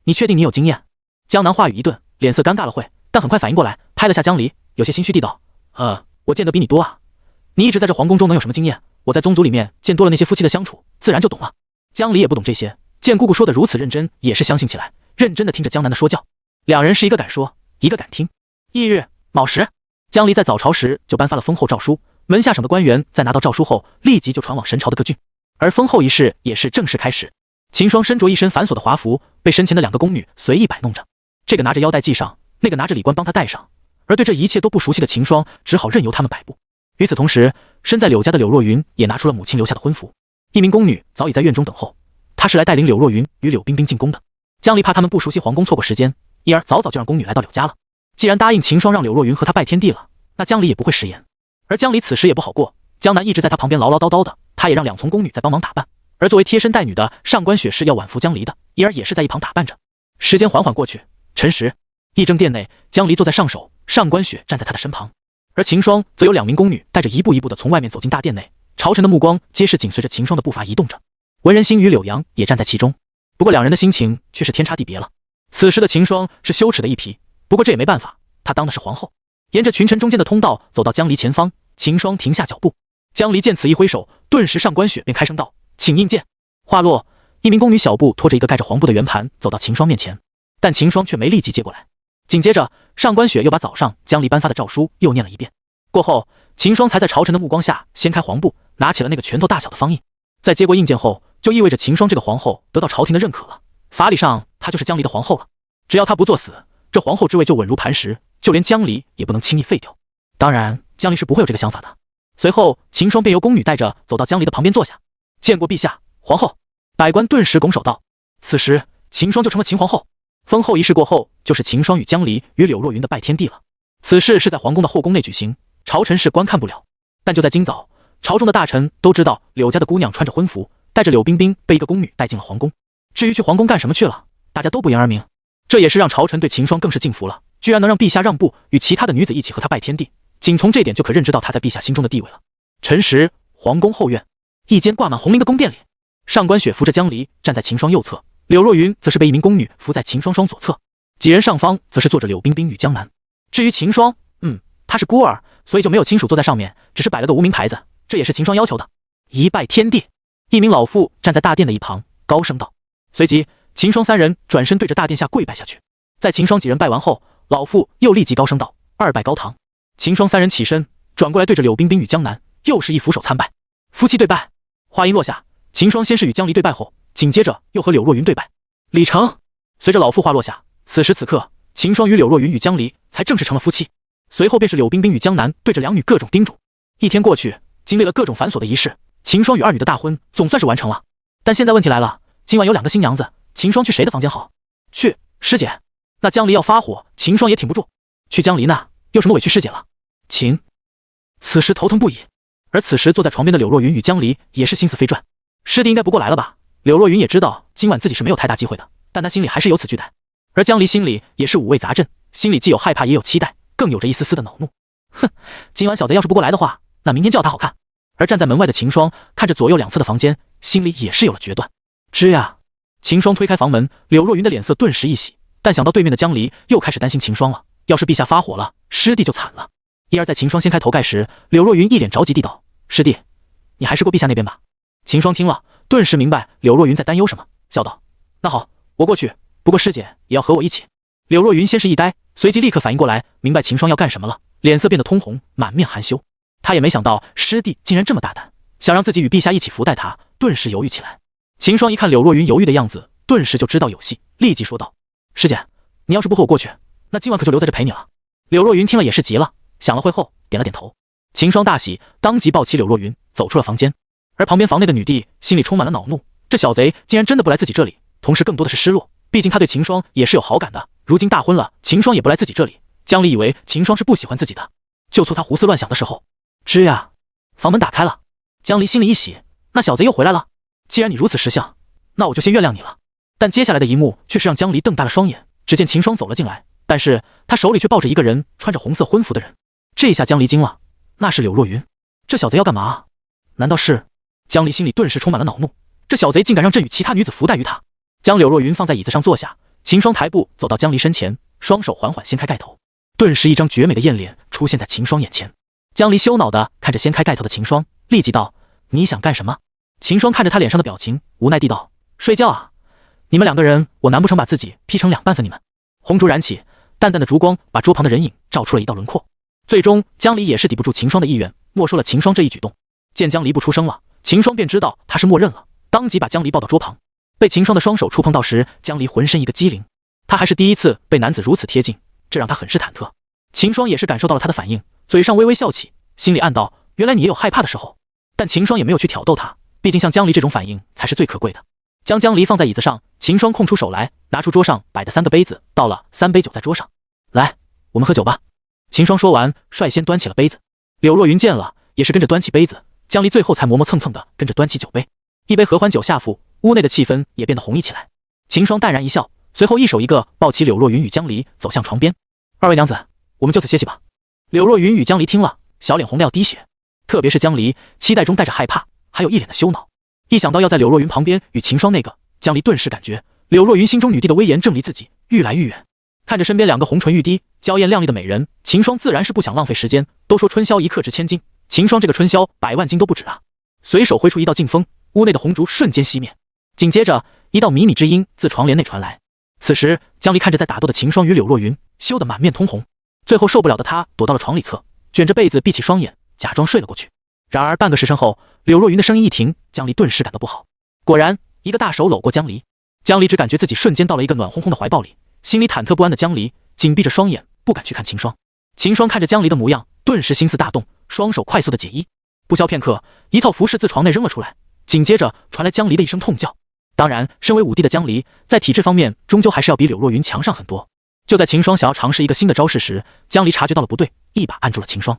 A: 你确定你有经验？江南话语一顿，脸色尴尬了会，但很快反应过来，拍了下江离，有些心虚地道：我见得比你多啊，你一直在这皇宫中能有什么经验？我在宗族里面见多了那些夫妻的相处，自然就懂了。江离也不懂这些，见姑姑说的如此认真，也是相信起来，认真的听着江南的说教。两人是一个敢说，一个敢听。翌日卯时，江离在早朝时就颁发了封后诏书，门下省的官员在拿到诏书后，立即就传往神朝的各郡，而封后仪式也是正式开始。秦霜身着一身繁琐的华服，被身前的两个宫女随意摆弄着，这个拿着腰带系上，那个拿着礼冠帮他戴上，而对这一切都不熟悉的秦霜只好任由他们摆布。与此同时，身在柳家的柳若云也拿出了母亲留下的婚服，一名宫女早已在院中等候，她是来带领柳若云与柳冰冰进宫的。江离怕他们不熟悉皇宫错过时间，因而早早就让宫女来到柳家了。既然答应秦霜让柳若云和他拜天地了，那江离也不会食言。而江离此时也不好过，江南一直在他旁边唠唠叨叨的，他也让两从宫女在帮忙打扮，而作为贴身带女的上官雪是要挽扶江离的，因而也是在一旁打扮着。时间缓缓过去，辰时，议政殿内，江离坐在上首，上官雪站在他的身旁，而秦霜则有两名宫女带着一步一步的从外面走进大殿内，朝臣的目光皆是紧随着秦霜的步伐移动着。文人心与柳阳也站在其中，不过两人的心情却是天差地别了。此时的秦霜是羞耻的一批，不过这也没办法，她当的是皇后。沿着群臣中间的通道走到江离前方，秦霜停下脚步。江离见此一挥手，顿时上官雪便开声道：请觐见。话落，一名宫女小步拖着一个盖着黄布的圆盘走到秦霜面前，但秦霜却没立即接过来。紧接着，上官雪又把早上江离颁发的诏书又念了一遍。过后，秦霜才在朝臣的目光下掀开黄布，拿起了那个拳头大小的方印。在接过印鉴后，就意味着秦霜这个皇后得到朝廷的认可了，法理上她就是江离的皇后了。只要她不作死，这皇后之位就稳如磐石，就连江离也不能轻易废掉。当然，江离是不会有这个想法的。随后，秦霜便由宫女带着走到江离的旁边坐下，见过陛下、皇后。百官顿时拱手道。此时，秦霜就成了秦皇后。封后仪式过后，就是秦霜与江离与柳若云的拜天地了。此事是在皇宫的后宫内举行，朝臣是观看不了。但就在今早，朝中的大臣都知道柳家的姑娘穿着婚服，带着柳冰冰被一个宫女带进了皇宫。至于去皇宫干什么去了，大家都不言而明。这也是让朝臣对秦霜更是敬服了，居然能让陛下让步，与其他的女子一起和他拜天地，仅从这点就可认知到他在陛下心中的地位了。辰时，皇宫后院，一间挂满红绫的宫殿里，上官雪扶着江离站在秦霜右侧，柳若云则是被一名宫女扶在秦霜双左侧，几人上方则是坐着柳冰冰与江南。至于秦霜，她是孤儿，所以就没有亲属坐在上面，只是摆了个无名牌子，这也是秦霜要求的。一拜天地，一名老妇站在大殿的一旁，高声道。随即，秦霜三人转身对着大殿下跪拜下去。在秦霜几人拜完后，老妇又立即高声道：二拜高堂。秦霜三人起身，转过来对着柳冰冰与江南，又是一俯首参拜。夫妻对拜。话音落下，秦霜先是与江离对拜后，紧接着又和柳若云对拜。礼成。随着老妇话落下，此时此刻，秦霜与柳若云与江离才正式成了夫妻。随后便是柳冰冰与江南对着两女各种叮嘱。一天过去，经历了各种繁琐的仪式，秦霜与二女的大婚总算是完成了。但现在问题来了，今晚有2个新娘子，秦霜去谁的房间好？去师姐。那江离要发火，秦霜也挺不住。去江离那，有什么委屈师姐了？秦此时头疼不已，而此时坐在床边的柳若云与江离也是心思飞转。师弟应该不过来了吧？柳若云也知道今晚自己是没有太大机会的，但她心里还是有此惧待。而江离心里也是五味杂陈，心里既有害怕也有期待，更有着一丝丝的恼怒。哼，今晚小贼要是不过来的话，那明天叫他好看。而站在门外的秦霜看着左右两侧的房间，心里也是有了决断。吱呀！秦霜推开房门，柳若云的脸色顿时一喜，但想到对面的江离，又开始担心秦霜了。要是陛下发火了，师弟就惨了。一而在秦霜掀开头盖时，柳若云一脸着急地道：“师弟，你还是过陛下那边吧。”秦霜听了，顿时明白柳若云在担忧什么，笑道：“那好，我过去。不过师姐也要和我一起。”柳若云先是一呆，随即立刻反应过来，明白秦霜要干什么了，脸色变得通红，满面含羞。他也没想到师弟竟然这么大胆，想让自己与陛下一起福待他，顿时犹豫起来。秦霜一看柳若云犹豫的样子，顿时就知道有戏，立即说道：“师姐，你要是不和我过去，那今晚可就留在这陪你了。”柳若云听了也是急了，想了会后点了点头。秦霜大喜，当即抱起柳若云走出了房间。而旁边房内的女帝心里充满了恼怒，这小贼竟然真的不来自己这里，同时更多的是失落，毕竟他对秦霜也是有好感的。如今大婚了，秦霜也不来自己这里，江离以为秦霜是不喜欢自己的，就促他胡思乱想的时候，吱呀，房门打开了。江离心里一喜，那小贼又回来了。既然你如此识相，那我就先原谅你了。但接下来的一幕却是让江离瞪大了双眼，只见秦霜走了进来，但是他手里却抱着一个人，穿着红色婚服的人。这下江离惊了，那是柳若云。这小贼要干嘛？难道是？江离心里顿时充满了恼怒，这小贼竟敢让朕与其他女子福待于他。将柳若云放在椅子上坐下，秦霜抬步走到江离身前，双手缓缓掀开盖头，顿时一张绝美的艳脸出现在秦霜眼前。江离羞恼地看着掀开盖头的秦霜，立即道：“你想干什么？”秦霜看着他脸上的表情，无奈地道：“睡觉啊！你们2个人，我难不成把自己劈成2半分你们？”红烛燃起，淡淡的烛光把桌旁的人影照出了一道轮廓。最终，江离也是抵不住秦霜的意愿，没收了秦霜这一举动。见江离不出声了，秦霜便知道他是默认了，当即把江离抱到桌旁。被秦霜的双手触碰到时，江离浑身一个激灵，他还是第一次被男子如此贴近，这让他很是忐忑。秦霜也是感受到了他的反应，嘴上微微笑起，心里暗道：原来你也有害怕的时候。但秦霜也没有去挑逗他，毕竟像江离这种反应才是最可贵的。将江离放在椅子上，秦霜空出手来，拿出桌上摆的3个杯子，倒了3杯酒在桌上。来，我们喝酒吧。秦霜说完，率先端起了杯子。柳若云见了，也是跟着端起杯子，江离最后才磨磨蹭蹭的跟着端起酒杯。一杯合欢酒下腹，屋内的气氛也变得红溢起来。秦霜淡然一笑，随后一手一个抱起柳若云与江离走向床边。2位娘子，我们就此歇息吧。柳若云与江离听了，小脸红得要滴血，特别是江离，期待中带着害怕，还有一脸的羞恼。一想到要在柳若云旁边与秦霜那个，江离顿时感觉柳若云心中女帝的威严正离自己愈来愈远。看着身边2个红唇欲滴、娇艳亮丽的美人，秦霜自然是不想浪费时间。都说春宵一刻值千金，秦霜这个春宵100万金都不止啊！随手挥出一道劲风，屋内的红烛瞬间熄灭。紧接着，一道靡靡之音自床帘内传来。此时，江离看着在打斗的秦霜与柳若云，羞得满面通红。最后受不了的他躲到了床里侧，卷着被子闭起双眼，假装睡了过去。然而半个时辰后，柳若云的声音一停，江离顿时感到不好。果然，一个大手搂过江离，江离只感觉自己瞬间到了一个暖烘烘的怀抱里。心里忐忑不安的江离紧闭着双眼，不敢去看秦霜。秦霜看着江离的模样，顿时心思大动，双手快速的解衣。不消片刻，一套服饰自床内扔了出来，紧接着传来江离的一声痛叫。当然，身为武帝的江离，在体质方面终究还是要比柳若云强上很多。就在秦霜想要尝试一个新的招式时，江离察觉到了不对，一把按住了秦霜。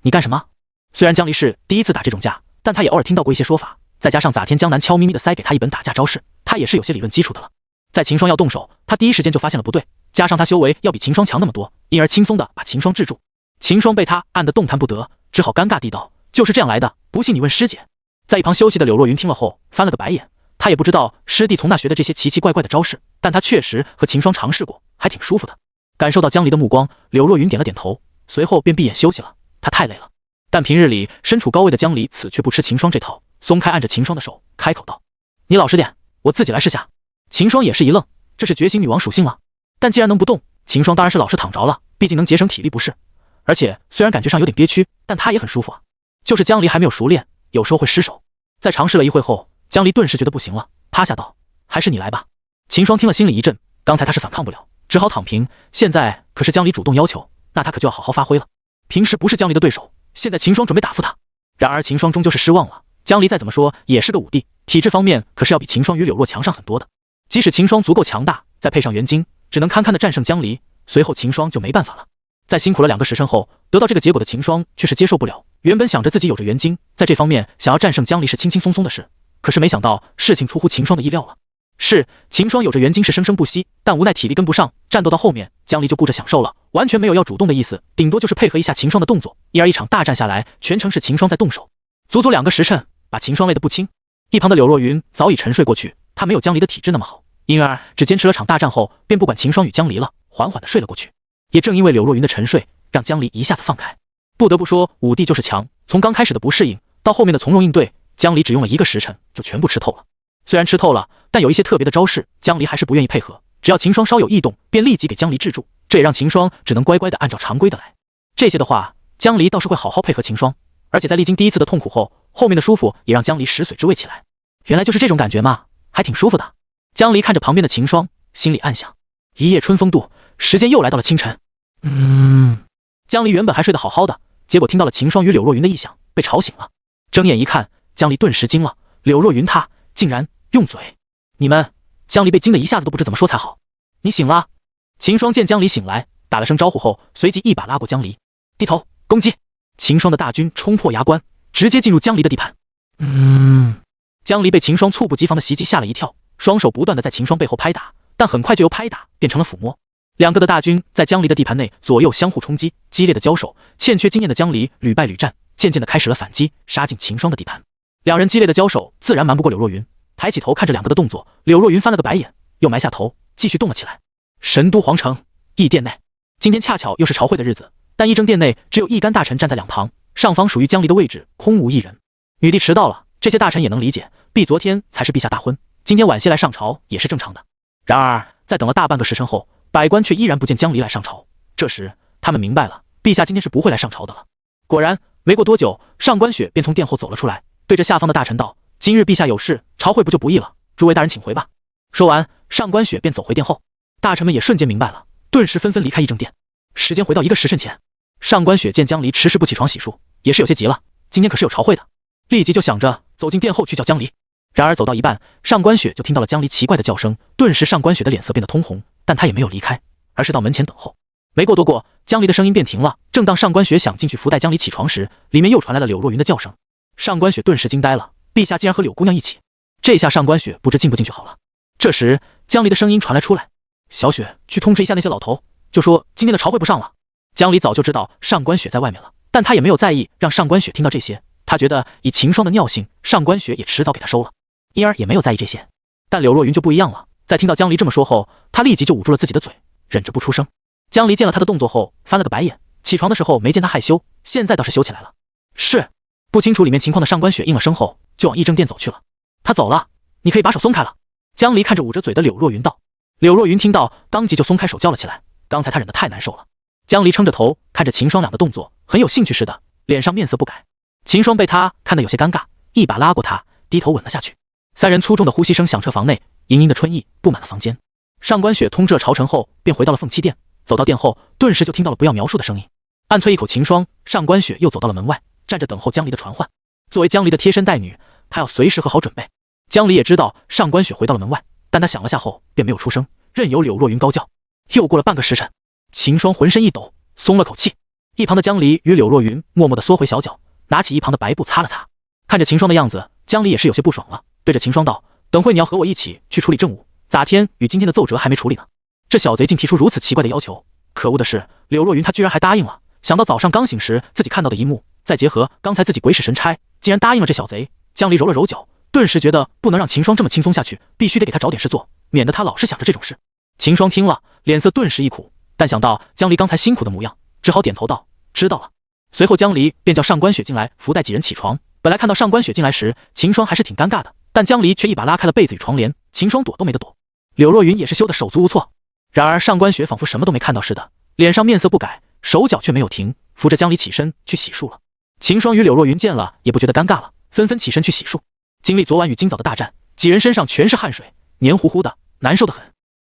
A: 你干什么？虽然江离是第一次打这种架，但他也偶尔听到过一些说法，再加上咋天江南悄咪咪的塞给他一本打架招式，他也是有些理论基础的了。在秦霜要动手，他第一时间就发现了不对，加上他修为要比秦霜强那么多，因而轻松的把秦霜制住。秦霜被他按得动弹不得，只好尴尬地道：就是这样来的，不信你问师姐。在一旁休息的柳若云听了后翻了个白眼，他也不知道师弟从那学的这些奇奇怪怪的招式，但他确实和秦霜尝试过，还挺舒服的。感受到江离的目光，柳若云点了点头，随后便闭眼休息了，他太累了。但平日里身处高位的江离此却不吃秦霜这套，松开按着秦霜的手，开口道：你老实点，我自己来试下。秦霜也是一愣，这是觉醒女王属性吗？但既然能不动，秦霜当然是老实躺着了，毕竟能节省体力不是？而且虽然感觉上有点憋屈，但他也很舒服啊。就是江离还没有熟练，有时候会失手。在尝试了一会后，江离顿时觉得不行了，趴下道：还是你来吧。秦霜听了心里一震，刚才他是反抗不了，只好躺平。现在可是江离主动要求，那他可就要好好发挥了。平时不是江离的对手，现在秦霜准备打负他。然而秦霜终究是失望了，江离再怎么说也是个武帝，体质方面可是要比秦霜与柳若强上很多的。即使秦霜足够强大，再配上元晶，只能堪堪的战胜江离，随后秦霜就没办法了。在辛苦了2个时辰后，得到这个结果的秦霜却是接受不了。原本想着自己有着元晶，在这方面想要战胜江离是轻轻松松的事，可是没想到事情出乎秦霜的意料了。是秦霜有着元晶是生生不息，但无奈体力跟不上，战斗到后面江离就顾着享受了，完全没有要主动的意思，顶多就是配合一下秦霜的动作。因而一场大战下来，全程是秦霜在动手，足足2个时辰，把秦霜累得不轻。一旁的柳若云早已沉睡过去，她没有江离的体质那么好，因而只坚持了场大战后，便不管秦霜与江离了，缓缓的睡了过去。也正因为柳若云的沉睡，让江离一下子放开。不得不说，武帝就是强，从刚开始的不适应到后面的从容应对，江离只用了1个时辰就全部吃透了。虽然吃透了，但有一些特别的招式，江离还是不愿意配合。只要秦霜稍有异动，便立即给江离制住，这也让秦霜只能乖乖的按照常规的来。这些的话，江离倒是会好好配合秦霜，而且在历经第一次的痛苦后，后面的舒服也让江离食髓知味起来。原来就是这种感觉嘛，还挺舒服的。江离看着旁边的秦霜，心里暗想：一夜春风度，时间又来到了清晨。江离原本还睡得好好的，结果听到了秦霜与柳若云的异响，被吵醒了。睁眼一看，江离顿时惊了，柳若云她竟然用嘴！你们！江离被惊得一下子都不知怎么说才好。你醒了？秦霜见江离醒来，打了声招呼后，随即一把拉过江离，低头攻击。秦霜的大军冲破崖关，直接进入江离的地盘。江离被秦霜猝不及防的袭击吓了一跳，双手不断的在秦霜背后拍打，但很快就由拍打变成了抚摸。2个的大军在江离的地盘内左右相互冲击，激烈的交手，欠缺经验的江离屡败屡战，渐渐的开始了反击，杀进秦霜的地盘。2人激烈的交手自然瞒不过柳若云，抬起头看着2个的动作，柳若云翻了个白眼，又埋下头继续动了起来。神都皇城驿殿内，今天恰巧又是朝会的日子，但议政殿内只有一干大臣站在2旁，上方属于江离的位置空无一人。女帝迟到了，这些大臣也能理解，毕昨天才是陛下大婚，今天晚些来上朝也是正常的。然而在等了大半个时辰后，百官却依然不见江离来上朝。这时他们明白了，陛下今天是不会来上朝的了。果然没过多久，上官雪便从殿后走了出来，对着下方的大臣道：今日陛下有事，朝会不就不议了，诸位大人请回吧。说完，上官雪便走回殿后。大臣们也瞬间明白了，顿时纷纷离开议政殿。时间回到1个时辰前，上官雪见江离迟迟不起床洗漱，也是有些急了，今天可是有朝会的，立即就想着走进殿后去叫江离。然而走到一半，上官雪就听到了江离奇怪的叫声，顿时上官雪的脸色变得通红，但她也没有离开，而是到门前等候。没过多过，江离的声音便停了。正当上官雪想进去扶带江离起床时，里面又传来了柳若云的叫声。上官雪顿时惊呆了，陛下竟然和柳姑娘一起，这下上官雪不知进不进去好了。这时江离的声音传来出来：小雪，去通知一下那些老头，就说今天的朝会不上了。江离早就知道上官雪在外面了，但他也没有在意让上官雪听到这些，他觉得以秦霜的尿性，上官雪也迟早给他收了，因而也没有在意这些。但柳若云就不一样了，在听到江离这么说后，他立即就捂住了自己的嘴，忍着不出声。江离见了他的动作后翻了个白眼，起床的时候没见他害羞，现在倒是羞起来了。是。不清楚里面情况的上官雪应了声后，就往议政殿走去了。他走了，你可以把手松开了。江离看着捂着嘴的柳若云道。柳若云听到，当即就松开手叫了起来，刚才他忍得太难受了。江离撑着头看着秦霜2个动作，很有兴趣似的，脸上面色不改。秦霜被他看得有些尴尬，一把拉过他，低头吻了下去。3人粗重的呼吸声响彻房内，盈盈的春意布满了房间。上官雪通知了朝臣后，便回到了凤栖殿，走到殿后，顿时就听到了不要描述的声音。暗啐一口秦霜，上官雪又走到了门外，站着等候江离的传唤。作为江离的贴身带女，她要随时和好准备。江离也知道上官雪回到了门外，但他想了下后便没有出声，任由柳若云高叫。又过了半个时辰，秦霜浑身一抖，松了口气。一旁的江离与柳若云默默地缩回小脚，拿起一旁的白布擦了擦。看着秦霜的样子，江离也是有些不爽了，对着秦霜道：等会你要和我一起去处理政务，咋天与今天的奏折还没处理呢？这小贼竟提出如此奇怪的要求。可恶的是，柳若云她居然还答应了。想到早上刚醒时自己看到的一幕，再结合刚才自己鬼使神差，竟然答应了这小贼。江离揉了揉脚，顿时觉得不能让秦霜这么轻松下去，必须得给他找点事做，免得他老是想着这种事。秦霜听了，脸色顿时一苦，但想到江离刚才辛苦的模样，只好点头道：知道了。随后江离便叫上官雪进来扶带几人起床。本来看到上官雪进来时，秦霜还是挺尴尬的，但江离却一把拉开了被子与床帘，秦霜躲都没得躲。柳若云也是羞得手足无措。然而上官雪仿佛什么都没看到似的，脸上面色不改，手脚却没有停，扶着江离起身去洗漱了。秦霜与柳若云见了也不觉得尴尬了，纷纷起身去洗漱。经历昨晚与今早的大战，几人身上全是汗水，黏糊糊的，难受得很。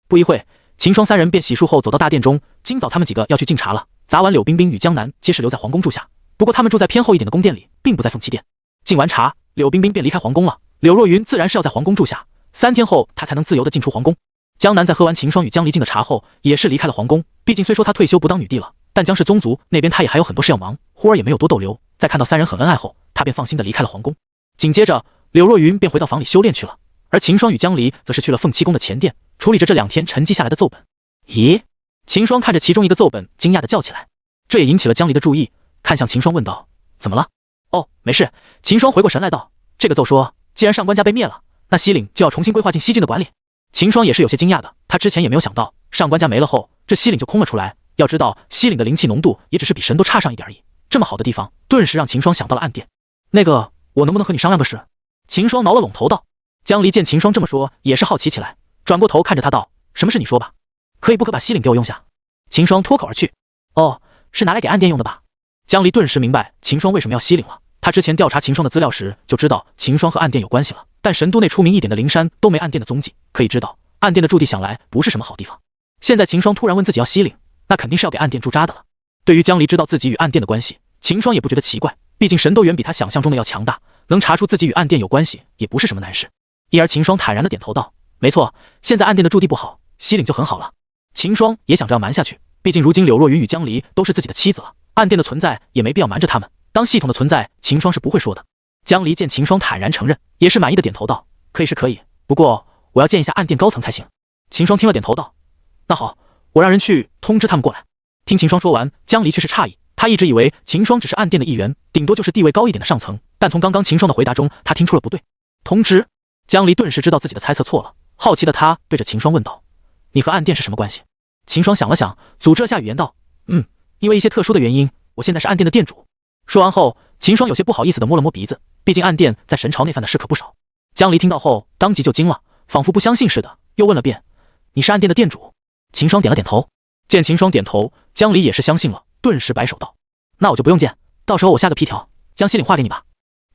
A: 不一会，秦霜三人便洗漱后走到大殿中，今早他们几个要去敬茶了。砸完，柳冰冰与江南皆是留在皇宫住下，不过他们住在偏后一点的宫殿里，并不在凤栖殿。敬完茶，柳冰冰便离开皇宫了。柳若云自然是要在皇宫住下，3天后她才能自由地进出皇宫。江南在喝完秦霜与江离敬的茶后，也是离开了皇宫。毕竟虽说她退休不当女帝了，但江氏宗族那边她也还有很多事要忙，忽而也没有多逗留。在看到3人很恩爱后，她便放心地离开了皇宫。紧接着，柳若云便回到房里修炼去了，而秦霜与江离则是去了凤栖宫的前殿，处理着这2天沉积下来的奏本。咦？秦霜看着其中一个奏本，惊讶地叫起来，这也引起了江离的注意，看向秦霜问道：“怎么了？”“哦，没事。”秦霜回过神来道：“这个奏说，既然上官家被灭了，那西岭就要重新规划进西郡的管理。”秦霜也是有些惊讶的，他之前也没有想到上官家没了后，这西岭就空了出来。要知道西岭的灵气浓度也只是比神都差上一点而已，这么好的地方，顿时让秦霜想到了暗殿。那个，我能不能和你商量个事？秦霜挠了拢头道。江离见秦霜这么说，也是好奇起来，转过头看着他道：“什么事你说吧，可以不可把西岭给我用下？”秦霜脱口而去：“哦，是拿来给暗殿用的吧？”江离顿时明白秦霜为什么要西岭了。他之前调查秦霜的资料时就知道秦霜和暗殿有关系了，但神都内出名一点的灵山都没暗殿的踪迹，可以知道暗殿的驻地想来不是什么好地方。现在秦霜突然问自己要西岭，那肯定是要给暗殿驻扎的了。对于江离知道自己与暗殿的关系，秦霜也不觉得奇怪，毕竟神都远比他想象中的要强大，能查出自己与暗殿有关系也不是什么难事。因而秦霜坦然地点头道：“没错，现在暗殿的驻地不好，西岭就很好了。”秦霜也想这样瞒下去，毕竟如今柳若云与江离都是自己的妻子了，暗殿的存在也没必要瞒着他们。当系统的存在，秦霜是不会说的。江离见秦霜坦然承认，也是满意的点头道：“可以是可以，不过我要见一下暗殿高层才行。”秦霜听了点头道：“那好，我让人去通知他们过来。”听秦霜说完，江离却是诧异，他一直以为秦霜只是暗殿的一员，顶多就是地位高一点的上层，但从刚刚秦霜的回答中，他听出了不对。通知？江离顿时知道自己的猜测错了，好奇的他对着秦霜问道：“你和暗殿是什么关系？”秦霜想了想，组织了下语言道：“因为一些特殊的原因，我现在是暗殿的殿主。”说完后，秦霜有些不好意思地摸了摸鼻子，毕竟暗殿在神朝内犯的事可不少。江离听到后，当即就惊了，仿佛不相信似的，又问了遍：“你是暗殿的殿主？”秦霜点了点头。见秦霜点头，江离也是相信了，顿时摆手道：“那我就不用见，到时候我下个批条，将西岭划给你吧。”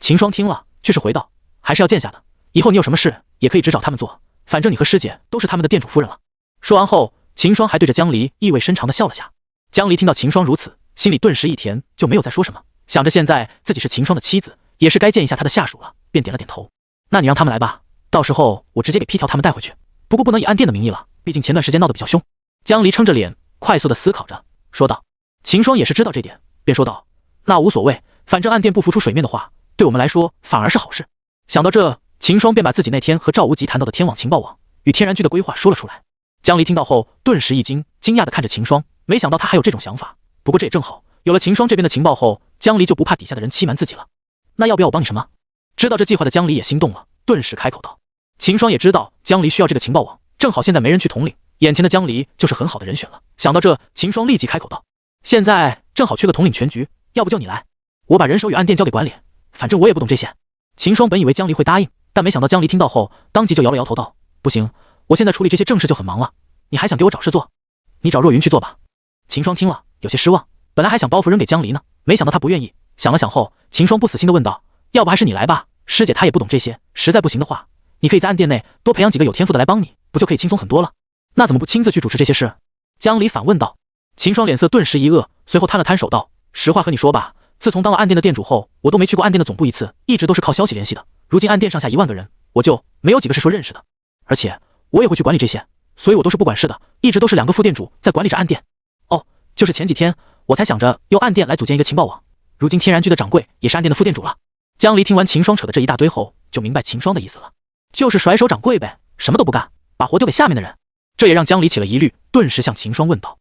A: 秦霜听了，却是回道：“还是要见下的，以后你有什么事也可以直找他们做，反正你和师姐都是他们的殿主夫人了。”说完后，秦霜还对着江离意味深长地笑了下。江离听到秦霜如此，心里顿时一甜，就没有再说什么，想着现在自己是秦霜的妻子，也是该见一下他的下属了，便点了点头：“那你让他们来吧，到时候我直接给批条他们带回去，不过不能以暗殿的名义了，毕竟前段时间闹得比较凶。”江离撑着脸，快速地思考着，说道。秦霜也是知道这点，便说道：“那无所谓，反正暗殿不浮出水面的话，对我们来说反而是好事。”想到这，秦霜便把自己那天和赵无极谈到的天网情报网与天然居的规划说了出来。江离听到后顿时一惊，惊讶地看着秦霜，没想到他还有这种想法。不过这也正好，有了秦霜这边的情报后，江离就不怕底下的人欺瞒自己了。那要不要我帮你什么？知道这计划的江离也心动了，顿时开口道。秦霜也知道江离需要这个情报网，正好现在没人去统领，眼前的江离就是很好的人选了。想到这，秦霜立即开口道：“现在正好缺个统领全局，要不就你来，我把人手与暗殿交给管理，反正我也不懂这些。”秦霜本以为江离会答应，但没想到江离听到后，当即就摇了摇头道：“不行，我现在处理这些正事就很忙了，你还想给我找事做？你找若云去做吧。”秦霜听了有些失望，本来还想包袱扔给江离呢，没想到他不愿意。想了想后，秦霜不死心地问道：“要不还是你来吧，师姐她也不懂这些，实在不行的话，你可以在暗殿内多培养几个有天赋的来帮你，不就可以轻松很多了？那怎么不亲自去主持这些事？”江离反问道。秦霜脸色顿时一恶，随后摊了摊手道：“实话和你说吧，自从当了暗殿的殿主后，我都没去过暗殿的总部一次，一直都是靠消息联系的。如今暗殿上下1万个人，我就没有几个是说认识的，而且我也会去管理这些，所以我都是不管事的，一直都是2个副殿主在管理着暗殿。哦，就是前几天我才想着用暗殿来组建一个情报网，如今天然居的掌柜也是暗殿的副殿主了。”江离听完秦霜扯的这一大堆后，就明白秦霜的意思了，就是甩手掌柜呗，什么都不干，把活丢给下面的人。这也让江离起了疑虑，顿时向秦霜问道：“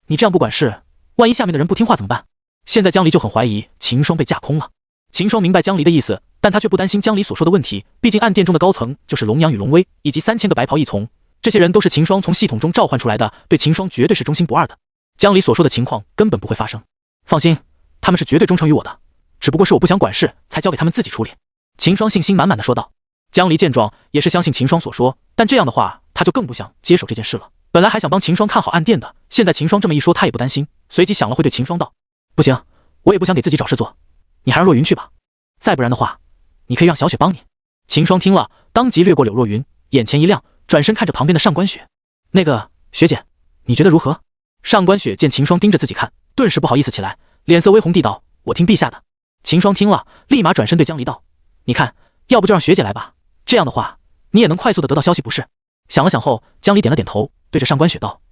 A: 你这样不管事，万一下面的人不听话怎么办？”现在江离就很怀疑秦霜被架空了。秦霜明白江离的意思，但他却不担心江离所说的问题，毕竟暗殿中的高层就是龙阳与龙威以及3000个白袍一从，这些人都是秦霜从系统中召唤出来的，对秦霜绝对是忠心不二的。江离所说的情况根本不会发生，放心，他们是绝对忠诚于我的，只不过是我不想管事，才交给他们自己处理。秦霜信心满满的说道。江离见状也是相信秦霜所说，但这样的话他就更不想接手这件事了。本来还想帮秦霜看好暗殿的，现在秦霜这么一说，他也不担心，随即想了会对秦霜道：“不行，我也不想给自己找事做，你还让若云去吧，再不然的话，你可以让小雪帮你。”秦霜听了，当即掠过柳若云，眼前一亮，转身看着旁边的上官雪：“那个学姐，你觉得如何？上官雪见秦霜盯着自己看，顿时不好意思起来，脸色微红地道：“我听陛下的。”秦霜听了，立马转身对江离道：“你看，要不就让学姐来吧，这样的话，你也能快速的得到消息，不是？”想了想后，江离点了点头，对着上官雪道：“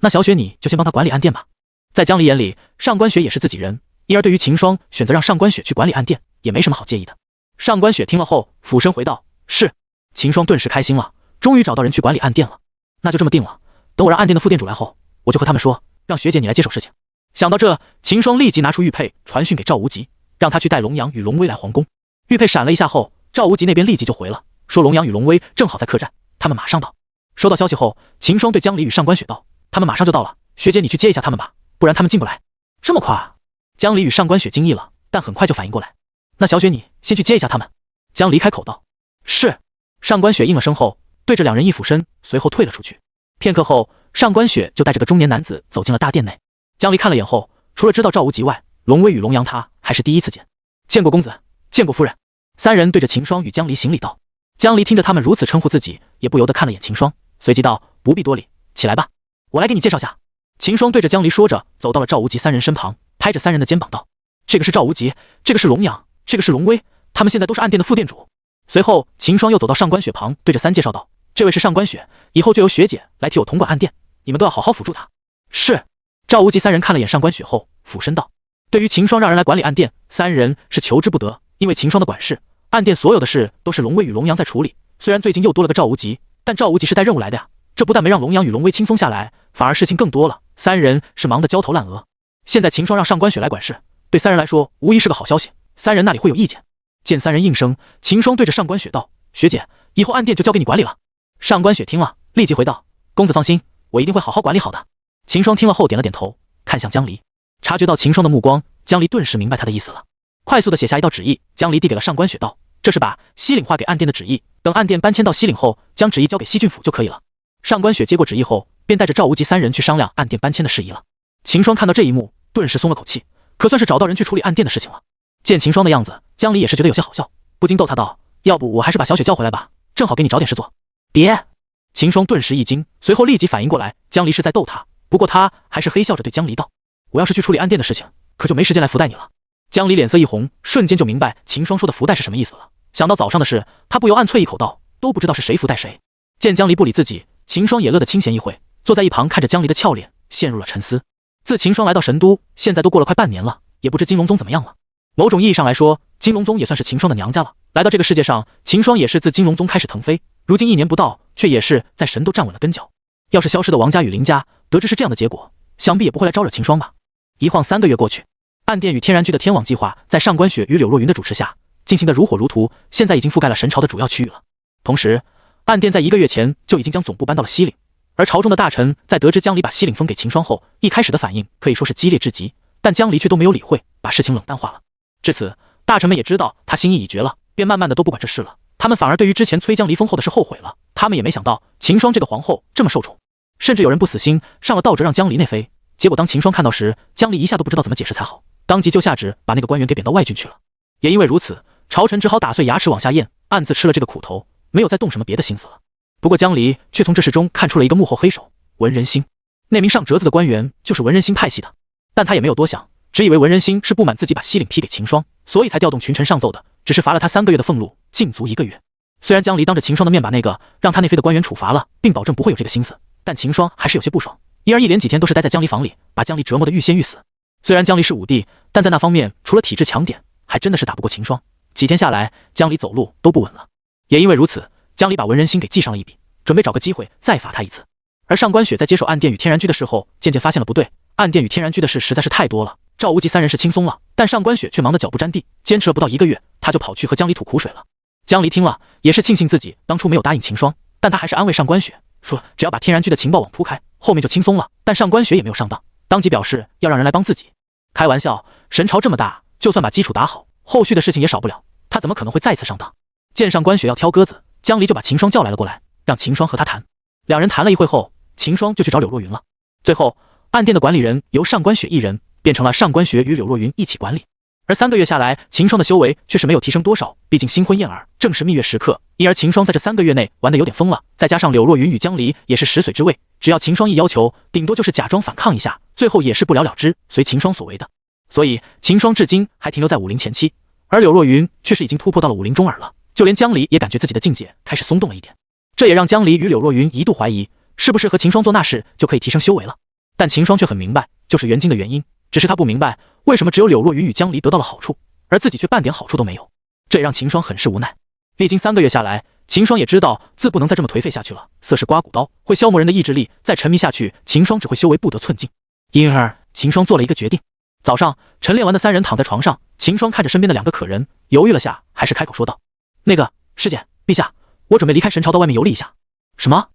A: 那小雪你就先帮他管理暗殿吧。”在江离眼里，上官雪也是自己人，因而对于秦霜选择让上官雪去管理暗殿，也没什么好介意的。上官雪听了后，俯身回道：“是。”秦霜顿时开心了，终于找到人去管理暗殿了。那就这么定了，等我让暗殿的副殿主来后，我就和他们说，让学姐你来接手事情。想到这，秦霜立即拿出玉佩传讯给赵无极，让他去带龙阳与龙威来皇宫。玉佩闪了一下后，赵无极那边立即就回了，说龙阳与龙威正好在客栈，他们马上到。收到消息后，秦霜对江离与上官雪道：“他们马上就到了，学姐你去接一下他们吧，不然他们进不来。”这么快？江离与上官雪惊异了，但很快就反应过来。那小雪你先去接一下他们。江离开口道：“是。”上官雪应了声后，对着两人一俯身，随后退了出去。片刻后，上官雪就带着个中年男子走进了大殿内。江离看了眼后，除了知道赵无极外，龙威与龙阳他还是第一次见。见过公子，见过夫人。三人对着秦霜与江离行礼道。江离听着他们如此称呼自己，也不由得看了眼秦霜，随即道：“不必多礼，起来吧，我来给你介绍下。”秦霜对着江离说着，走到了赵无极三人身旁，拍着三人的肩膀道：“这个是赵无极，这个是龙阳，这个是龙威，他们现在都是暗殿的副殿主。”随后，秦霜又走到上官雪旁，对着三介绍道：“这位是上官雪，以后就由学姐来替我统管暗殿，你们都要好好辅助她。”是。赵无极三人看了眼上官雪后，俯身道：“对于秦霜让人来管理暗殿，三人是求之不得，因为秦霜的管事，暗殿所有的事都是龙威与龙阳在处理。虽然最近又多了个赵无极，但赵无极是带任务来的呀，这不但没让龙阳与龙威轻松下来，反而事情更多了。三人是忙得焦头烂额。现在秦霜让上官雪来管事，对三人来说无疑是个好消息，三人那里会有意见？”见三人应声，秦霜对着上官雪道：“学姐，以后暗殿就交给你管理了。”上官雪听了，立即回道：“公子放心，我一定会好好管理好的。”秦霜听了后点了点头，看向江离，察觉到秦霜的目光，江离顿时明白他的意思了，快速的写下一道旨意，江离递给了上官雪道：“这是把西岭划给暗殿的旨意，等暗殿搬迁到西岭后，将旨意交给西郡府就可以了。”上官雪接过旨意后，便带着赵无极三人去商量暗殿搬迁的事宜了。秦霜看到这一幕，顿时松了口气，可算是找到人去处理暗殿的事情了。见秦霜的样子，江离也是觉得有些好笑，不禁逗他道：“要不我还是把小雪叫回来吧，正好给你找点事做。”别！秦霜顿时一惊，随后立即反应过来，江离是在逗他，不过他还是嘿笑着对江离道：“我要是去处理暗殿的事情，可就没时间来福袋你了。”江离脸色一红，瞬间就明白秦霜说的福袋是什么意思了。想到早上的事，他不由暗啐一口道：“都不知道是谁福袋谁。”见江离不理自己，秦霜也乐得清闲一会，坐在一旁看着江离的俏脸，陷入了沉思。自秦霜来到神都，现在都过了快半年了，也不知金龙宗怎么样了。某种意义上来说，金龙宗也算是秦霜的娘家了。来到这个世界上，秦霜也是自金龙宗开始腾飞，如今1年不到，却也是在神都站稳了跟脚。要是消失的王家与林家得知是这样的结果，想必也不会来招惹秦霜吧。一晃3个月过去，暗殿与天然居的天网计划在上官雪与柳若云的主持下进行得如火如荼，现在已经覆盖了神朝的主要区域了。同时，暗殿在1个月前就已经将总部搬到了西岭，而朝中的大臣在得知江离把西岭封给秦霜后，一开始的反应可以说是激烈至极，但江离却都没有理会，把事情冷淡化了。至此，大臣们也知道他心意已决了，便慢慢的都不管这事了。他们反而对于之前催江离封后的事后悔了。他们也没想到秦霜这个皇后这么受宠，甚至有人不死心上了道折让江离内妃。结果当秦霜看到时，江离一下都不知道怎么解释才好，当即就下旨把那个官员给贬到外郡去了。也因为如此，朝臣只好打碎牙齿往下咽，暗自吃了这个苦头，没有再动什么别的心思了。不过江离却从这事中看出了一个幕后黑手文人心，那名上折子的官员就是文人心派系的。但他也没有多想，只以为文人心是不满自己把西岭批给秦霜，所以才调动群臣上奏的，只是罚了他3个月的俸禄，禁足1个月。虽然江离当着秦霜的面把那个让他内妃的官员处罚了，并保证不会有这个心思，但秦霜还是有些不爽，因而一连几天都是待在江离房里，把江离折磨得欲仙欲死。虽然江离是武帝，但在那方面除了体质强点，还真的是打不过秦霜。几天下来，江离走路都不稳了。也因为如此，江离把文人心给记上了一笔，准备找个机会再罚他一次。而上官雪在接手暗殿与天然居的时候，渐渐发现了不对，暗殿与天然居的事实在是太多了。赵无极3人是轻松了，但上官雪却忙得脚不沾地，坚持了不到1个月，他就跑去和江离吐苦水了。江离听了，也是庆幸自己当初没有答应秦霜，但他还是安慰上官雪说，只要把天然居的情报网铺开，后面就轻松了。但上官雪也没有上当，当即表示要让人来帮自己。开玩笑，神朝这么大，就算把基础打好，后续的事情也少不了，他怎么可能会再次上当？见上官雪要挑鸽子，江离就把秦霜叫来了过来，让秦霜和他谈。两人谈了一会后，秦霜就去找柳若云了。最后，暗殿的管理人由上官雪一人变成了上官雪与柳若云一起管理。而3个月下来，秦霜的修为却是没有提升多少，毕竟新婚燕尔，正是蜜月时刻，因而秦霜在这3个月内玩得有点疯了。再加上柳若云与江离也是食髓知味，只要秦霜一要求，顶多就是假装反抗一下，最后也是不了了之，随秦霜所为的。所以秦霜至今还停留在50前期，而柳若云却是已经突破到了50中耳了。就连江离也感觉自己的境界开始松动了一点，这也让江离与柳若云一度怀疑，是不是和秦霜做那事就可以提升修为了。但秦霜却很明白，就是元晶的原因，只是他不明白为什么只有柳若云与江离得到了好处，而自己却半点好处都没有，这也让秦霜很是无奈。历经3个月下来，秦霜也知道自不能再这么颓废下去了，色是刮骨刀，会消磨人的意志力，再沉迷下去，秦霜只会修为不得寸进。因而秦霜做了一个决定。早上晨练完的3人躺在床上，秦霜看着身边的2个可人，犹豫了下，还是开口说道：“那个师姐，陛下，我准备离开神朝到外面游历一下。”“什么？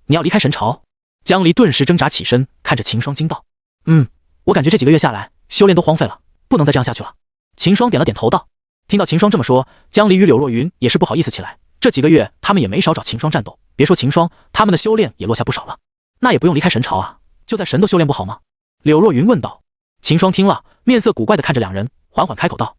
A: 你要离开神朝？”江离顿时挣扎起身，看着秦霜惊道：“我感觉这几个月下来，修炼都荒废了，不能再这样下去了。”秦霜点了点头道。听到秦霜这么说，江离与柳若云也是不好意思起来。这几个月他们也没少找秦霜战斗，别说秦霜，他们的修炼也落下不少了。那也不用离开神朝啊，就在神都修炼不好吗？柳若云问道。秦霜听了，面色古怪地看着2人，缓缓开口道：“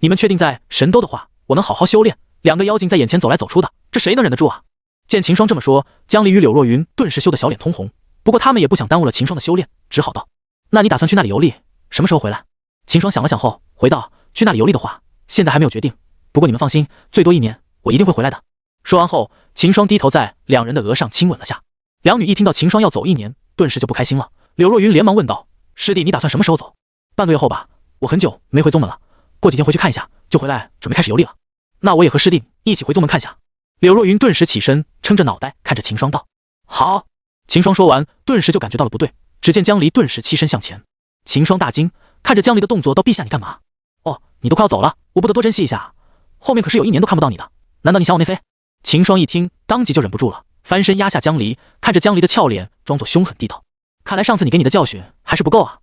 A: 你们确定在神都的话，我能好好修炼？2个妖精在眼前走来走出的，这谁能忍得住啊？”见秦霜这么说，江离与柳若云顿时羞得小脸通红。不过他们也不想耽误了秦霜的修炼，只好道：“那你打算去那里游历，什么时候回来？”秦霜想了想后回道：“去那里游历的话，现在还没有决定，不过你们放心，最多1年，我一定会回来的。”说完后，秦霜低头在2人的额上亲吻了下。2女一听到秦霜要走1年，顿时就不开心了。柳若云连忙问道：“师弟，你打算什么时候走？”“半个月后吧，我很久没回宗门了，过几天回去看一下，就回来准备开始游历了。”“那我也和师弟一起回宗门看下。”柳若云顿时起身，撑着脑袋看着秦霜道：“好。”秦霜说完，顿时就感觉到了不对，只见江离顿时欺身向前。秦霜大惊，看着江离的动作道：“陛下，你干嘛？”“哦，你都快要走了，我不得多珍惜一下，后面可是有1年都看不到你的，难道你想我内飞？”秦霜一听，当即就忍不住了，翻身压下江离，看着江离的俏脸，装作凶狠地道：“看来上次你给你的教训还是不够啊。”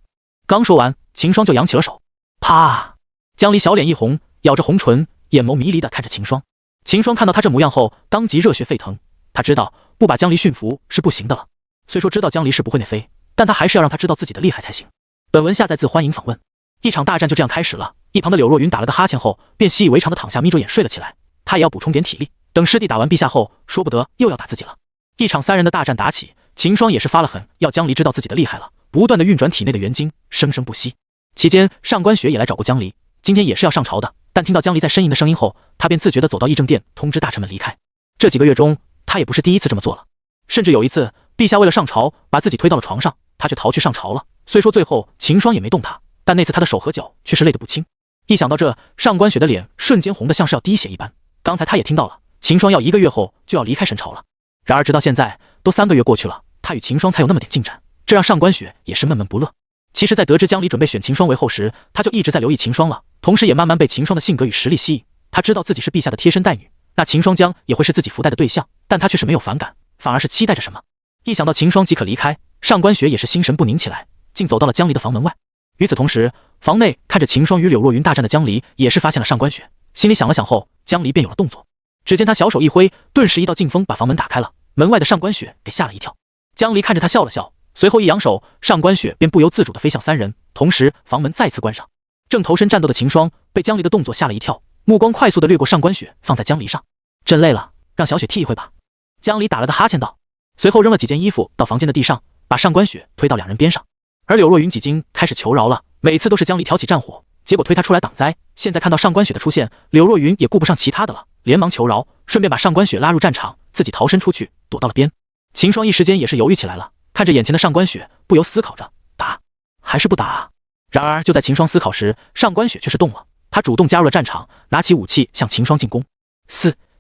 A: 刚说完，秦霜就扬起了手。啪！江离小脸一红，咬着红唇，眼眸迷离地看着秦霜。秦霜看到他这模样后，当即热血沸腾。他知道不把江离驯服是不行的了。虽说知道江离是不会内飞，但他还是要让他知道自己的厉害才行。本文下载自欢迎访问。一场大战就这样开始了。一旁的柳若云打了个哈欠后，便习以为常地躺下，眯着眼睡了起来。他也要补充点体力，等师弟打完陛下后，说不得又要打自己了。一场3人的大战打起，秦霜也是发了狠，要江离知道自己的厉害了，不断地运转体内的元晶，生生不息。期间，上官雪也来找过江离，今天也是要上朝的，但听到江离在呻吟的声音后，他便自觉地走到议政殿，通知大臣们离开。这几个月中，他也不是第一次这么做了，甚至有一次，陛下为了上朝，把自己推到了床上，他却逃去上朝了。虽说最后秦霜也没动他，但那次他的手和脚却是累得不轻。一想到这，上官雪的脸瞬间红得像是要滴血一般。刚才他也听到了，秦霜要1个月后就要离开神朝了。然而直到现在，都3个月过去了，他与秦霜才有那么点进展，这让上官雪也是闷闷不乐。其实在得知江离准备选秦霜为后时，他就一直在留意秦霜了，同时也慢慢被秦霜的性格与实力吸引。他知道自己是陛下的贴身待女，那秦霜将也会是自己福袋的对象，但他却是没有反感，反而是期待着什么。一想到秦霜即可离开，上官雪也是心神不宁起来，竟走到了江离的房门外。与此同时，房内看着秦霜与柳若云大战的江离也是发现了上官雪，心里想了想后，江离便有了动作。只见他小手一挥，顿时一道劲风把房门打开了，门外的上官雪给吓了一跳。江离看着他笑了笑，随后一扬手，上官雪便不由自主地飞向3人，同时房门再次关上。正投身战斗的秦霜被江离的动作吓了一跳，目光快速地掠过上官雪，放在江离上。真累了，让小雪替一回吧。江离打了个哈欠道，随后扔了几件衣服到房间的地上，把上官雪推到2人边上。而柳若云几经开始求饶了，每次都是江离挑起战火，结果推他出来挡灾。现在看到上官雪的出现，柳若云也顾不上其他的了，连忙求饶，顺便把上官雪拉入战场，自己逃身出去，躲到了边。秦霜一时间也是犹豫起来了，看着眼前的上官雪，不由思考着打还是不打啊。然而就在秦霜思考时，上官雪却是动了，她主动加入了战场，拿起武器向秦霜进攻。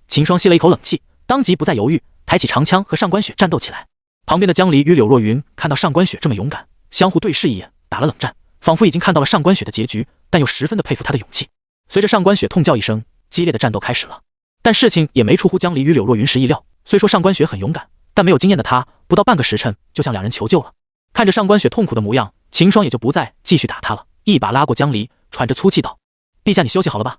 A: 秦霜吸了一口冷气，当即不再犹豫，抬起长枪和上官雪战斗起来。旁边的江离与柳若云看到上官雪这么勇敢，相互对视一眼，打了冷战，仿佛已经看到了上官雪的结局，但又十分的佩服她的勇气。随着上官雪痛叫一声，激烈的战斗开始了。但事情也没出乎江离与柳若云时意料，虽说上官雪很勇敢，但没有经验的她，不到半个时辰就向2人求救了。看着上官雪痛苦的模样，秦霜也就不再继续打她了，一把拉过江离，喘着粗气道：“陛下，你休息好了吧？”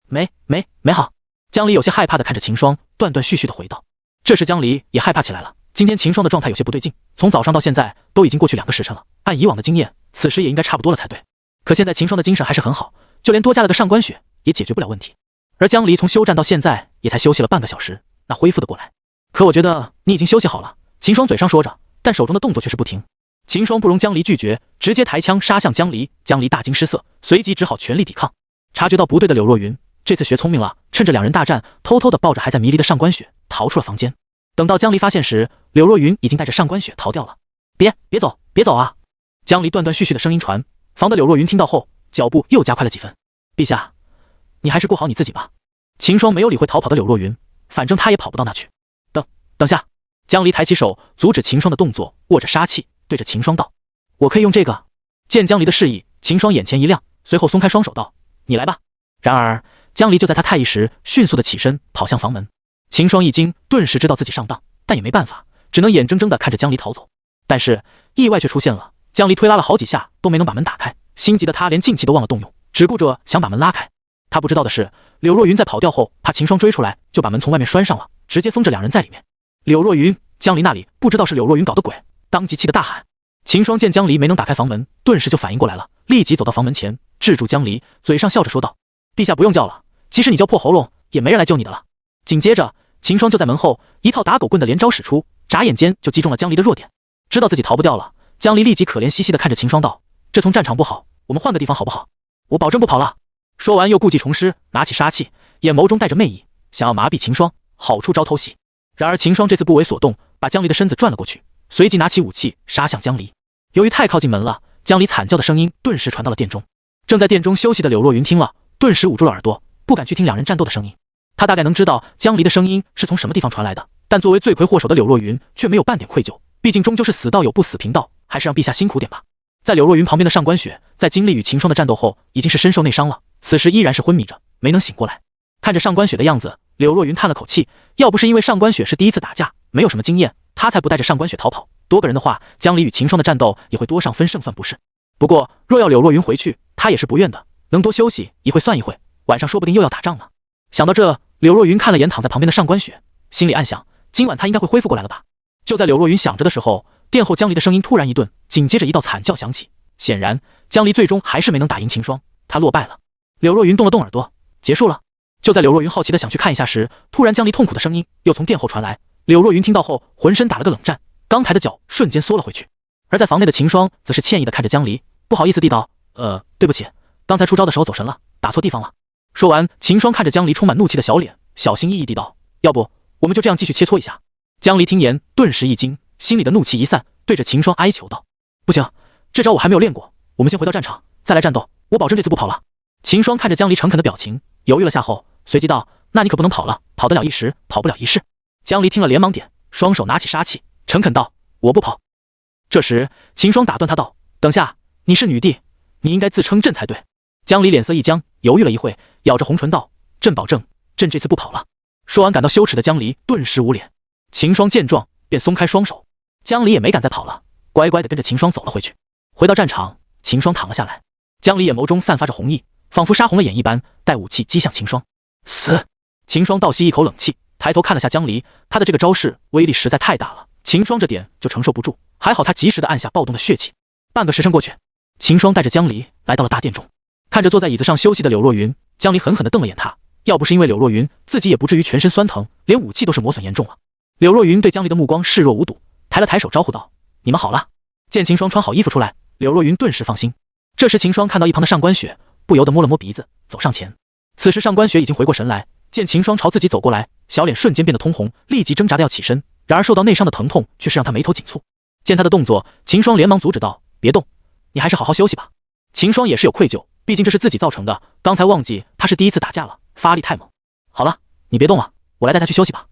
A: 没好。江离有些害怕的看着秦霜，断断续续的回道。这时江离也害怕起来了，今天秦霜的状态有些不对劲，从早上到现在都已经过去2个时辰了，按以往的经验，此时也应该差不多了才对。可现在秦霜的精神还是很好，就连多加了个上官雪也解决不了问题。而江离从休战到现在也才休息了半个小时，那恢复的过来。可我觉得你已经休息好了。秦霜嘴上说着，但手中的动作却是不停。秦霜不容江离拒绝，直接抬枪杀向江离。江离大惊失色，随即只好全力抵抗。察觉到不对的柳若云这次学聪明了，趁着两人大战，偷偷的抱着还在迷离的上官雪逃出了房间。等到江离发现时，柳若云已经带着上官雪逃掉了。别走，别走啊！江离断断续续的声音传，防的柳若云听到后，脚步又加快了几分。陛下，你还是顾好你自己吧。秦霜没有理会逃跑的柳若云，反正他也跑不到那去。等下！江离抬起手阻止秦霜的动作，握着杀气对着秦霜道：“我可以用这个。”见江离的示意，秦霜眼前一亮，随后松开双手道：“你来吧。”然而江离就在他太意时，迅速的起身跑向房门。秦霜一惊，顿时知道自己上当，但也没办法，只能眼睁睁的看着江离逃走。但是意外却出现了，江离推拉了好几下都没能把门打开，心急的他连进气都忘了动用，只顾着想把门拉开。他不知道的是，柳若云在跑掉后，怕秦霜追出来，就把门从外面拴上了，直接封着两人在里面。柳若云，江离那里不知道是柳若云搞的鬼，当即气得大喊。秦霜见江离没能打开房门，顿时就反应过来了，立即走到房门前，制住江离，嘴上笑着说道：“陛下不用叫了，即使你叫破喉咙，也没人来救你的了。”紧接着，秦霜就在门后一套打狗棍的连招使出，眨眼间就击中了江离的弱点。知道自己逃不掉了，江离立即可怜兮兮地看着秦霜道：“这从战场不好，我们换个地方好不好？我保证不跑了。”说完又故技重施，拿起杀气，眼眸中带着媚意，想要麻痹秦霜，好出招偷袭。然而秦霜这次不为所动，把江离的身子转了过去，随即拿起武器杀向江离。由于太靠近门了，江离惨叫的声音顿时传到了殿中。正在殿中休息的柳若云听了，顿时捂住了耳朵，不敢去听两人战斗的声音。他大概能知道江离的声音是从什么地方传来的，但作为罪魁祸首的柳若云却没有半点愧疚，毕竟终究是死道友不死贫道，还是让陛下辛苦点吧。在柳若云旁边的上官雪，在经历与秦霜的战斗后，已经是身受内伤了，此时依然是昏迷着，没能醒过来。看着上官雪的样子，柳若云叹了口气，要不是因为上官雪是第一次打架，没有什么经验，他才不带着上官雪逃跑。多个人的话，江离与秦霜的战斗也会多上分胜算不是。不过若要柳若云回去，他也是不愿的，能多休息一会算一会，晚上说不定又要打仗呢。想到这，柳若云看了眼躺在旁边的上官雪，心里暗想，今晚他应该会恢复过来了吧。就在柳若云想着的时候，殿后江离的声音突然一顿，紧接着一道惨叫响起。显然江离最终还是没能打赢秦霜，他落败了。柳若云动了动耳朵，结束了。就在柳若云好奇的想去看一下时，突然江离痛苦的声音又从殿后传来。柳若云听到后，浑身打了个冷战，刚抬的脚瞬间缩了回去。而在房内的秦霜则是歉意的看着江离，不好意思地道：“对不起，刚才出招的时候走神了，打错地方了。”说完，秦霜看着江离充满怒气的小脸，小心翼翼地道：“要不我们就这样继续切磋一下？”江离听言，顿时一惊，心里的怒气一散，对着秦霜哀求道：“不行，这招我还没有练过，我们先回到战场再来战斗，我保证这次不跑了。”秦霜看着江离诚恳的表情，犹豫了下后，随即道：“那你可不能跑了，跑得了一时，跑不了一世。”江离听了连忙点，双手拿起杀气，诚恳道：“我不跑。”这时秦霜打断他道：“等下，你是女帝，你应该自称朕才对。”江离脸色一僵，犹豫了一会，咬着红唇道：“朕保证，朕这次不跑了。”说完感到羞耻的江离顿时捂脸。秦霜见状便松开双手，江离也没敢再跑了，乖乖地跟着秦霜走了回去。回到战场，秦霜躺了下来，江离眼眸中散发着红意，仿佛杀红了眼一般，带武器击向秦霜。死！秦霜倒吸一口冷气，抬头看了下江离，他的这个招式威力实在太大了，秦霜这点就承受不住，还好他及时地按下暴动的血气。半个时辰过去，秦霜带着江离来到了大殿中，看着坐在椅子上休息的柳若云，江离狠狠地瞪了眼他，要不是因为柳若云，自己也不至于全身酸疼，连武器都是磨损严重了。柳若云对江离的目光视若无睹，抬了抬手招呼道：“你们好了。”见秦霜穿好衣服出来，柳若云顿时放心。这时秦霜看到一旁的上官雪，不由得摸了摸鼻子，走上前。此时上官雪已经回过神来，见秦霜朝自己走过来，小脸瞬间变得通红，立即挣扎的要起身，然而受到内伤的疼痛却是让他眉头紧蹙。见他的动作，秦霜连忙阻止道：“别动，你还是好好休息吧。”秦霜也是有愧疚，毕竟这是自己造成的，刚才忘记他是第一次打架了，发力太猛。好了，你别动了，我来带他去休息吧。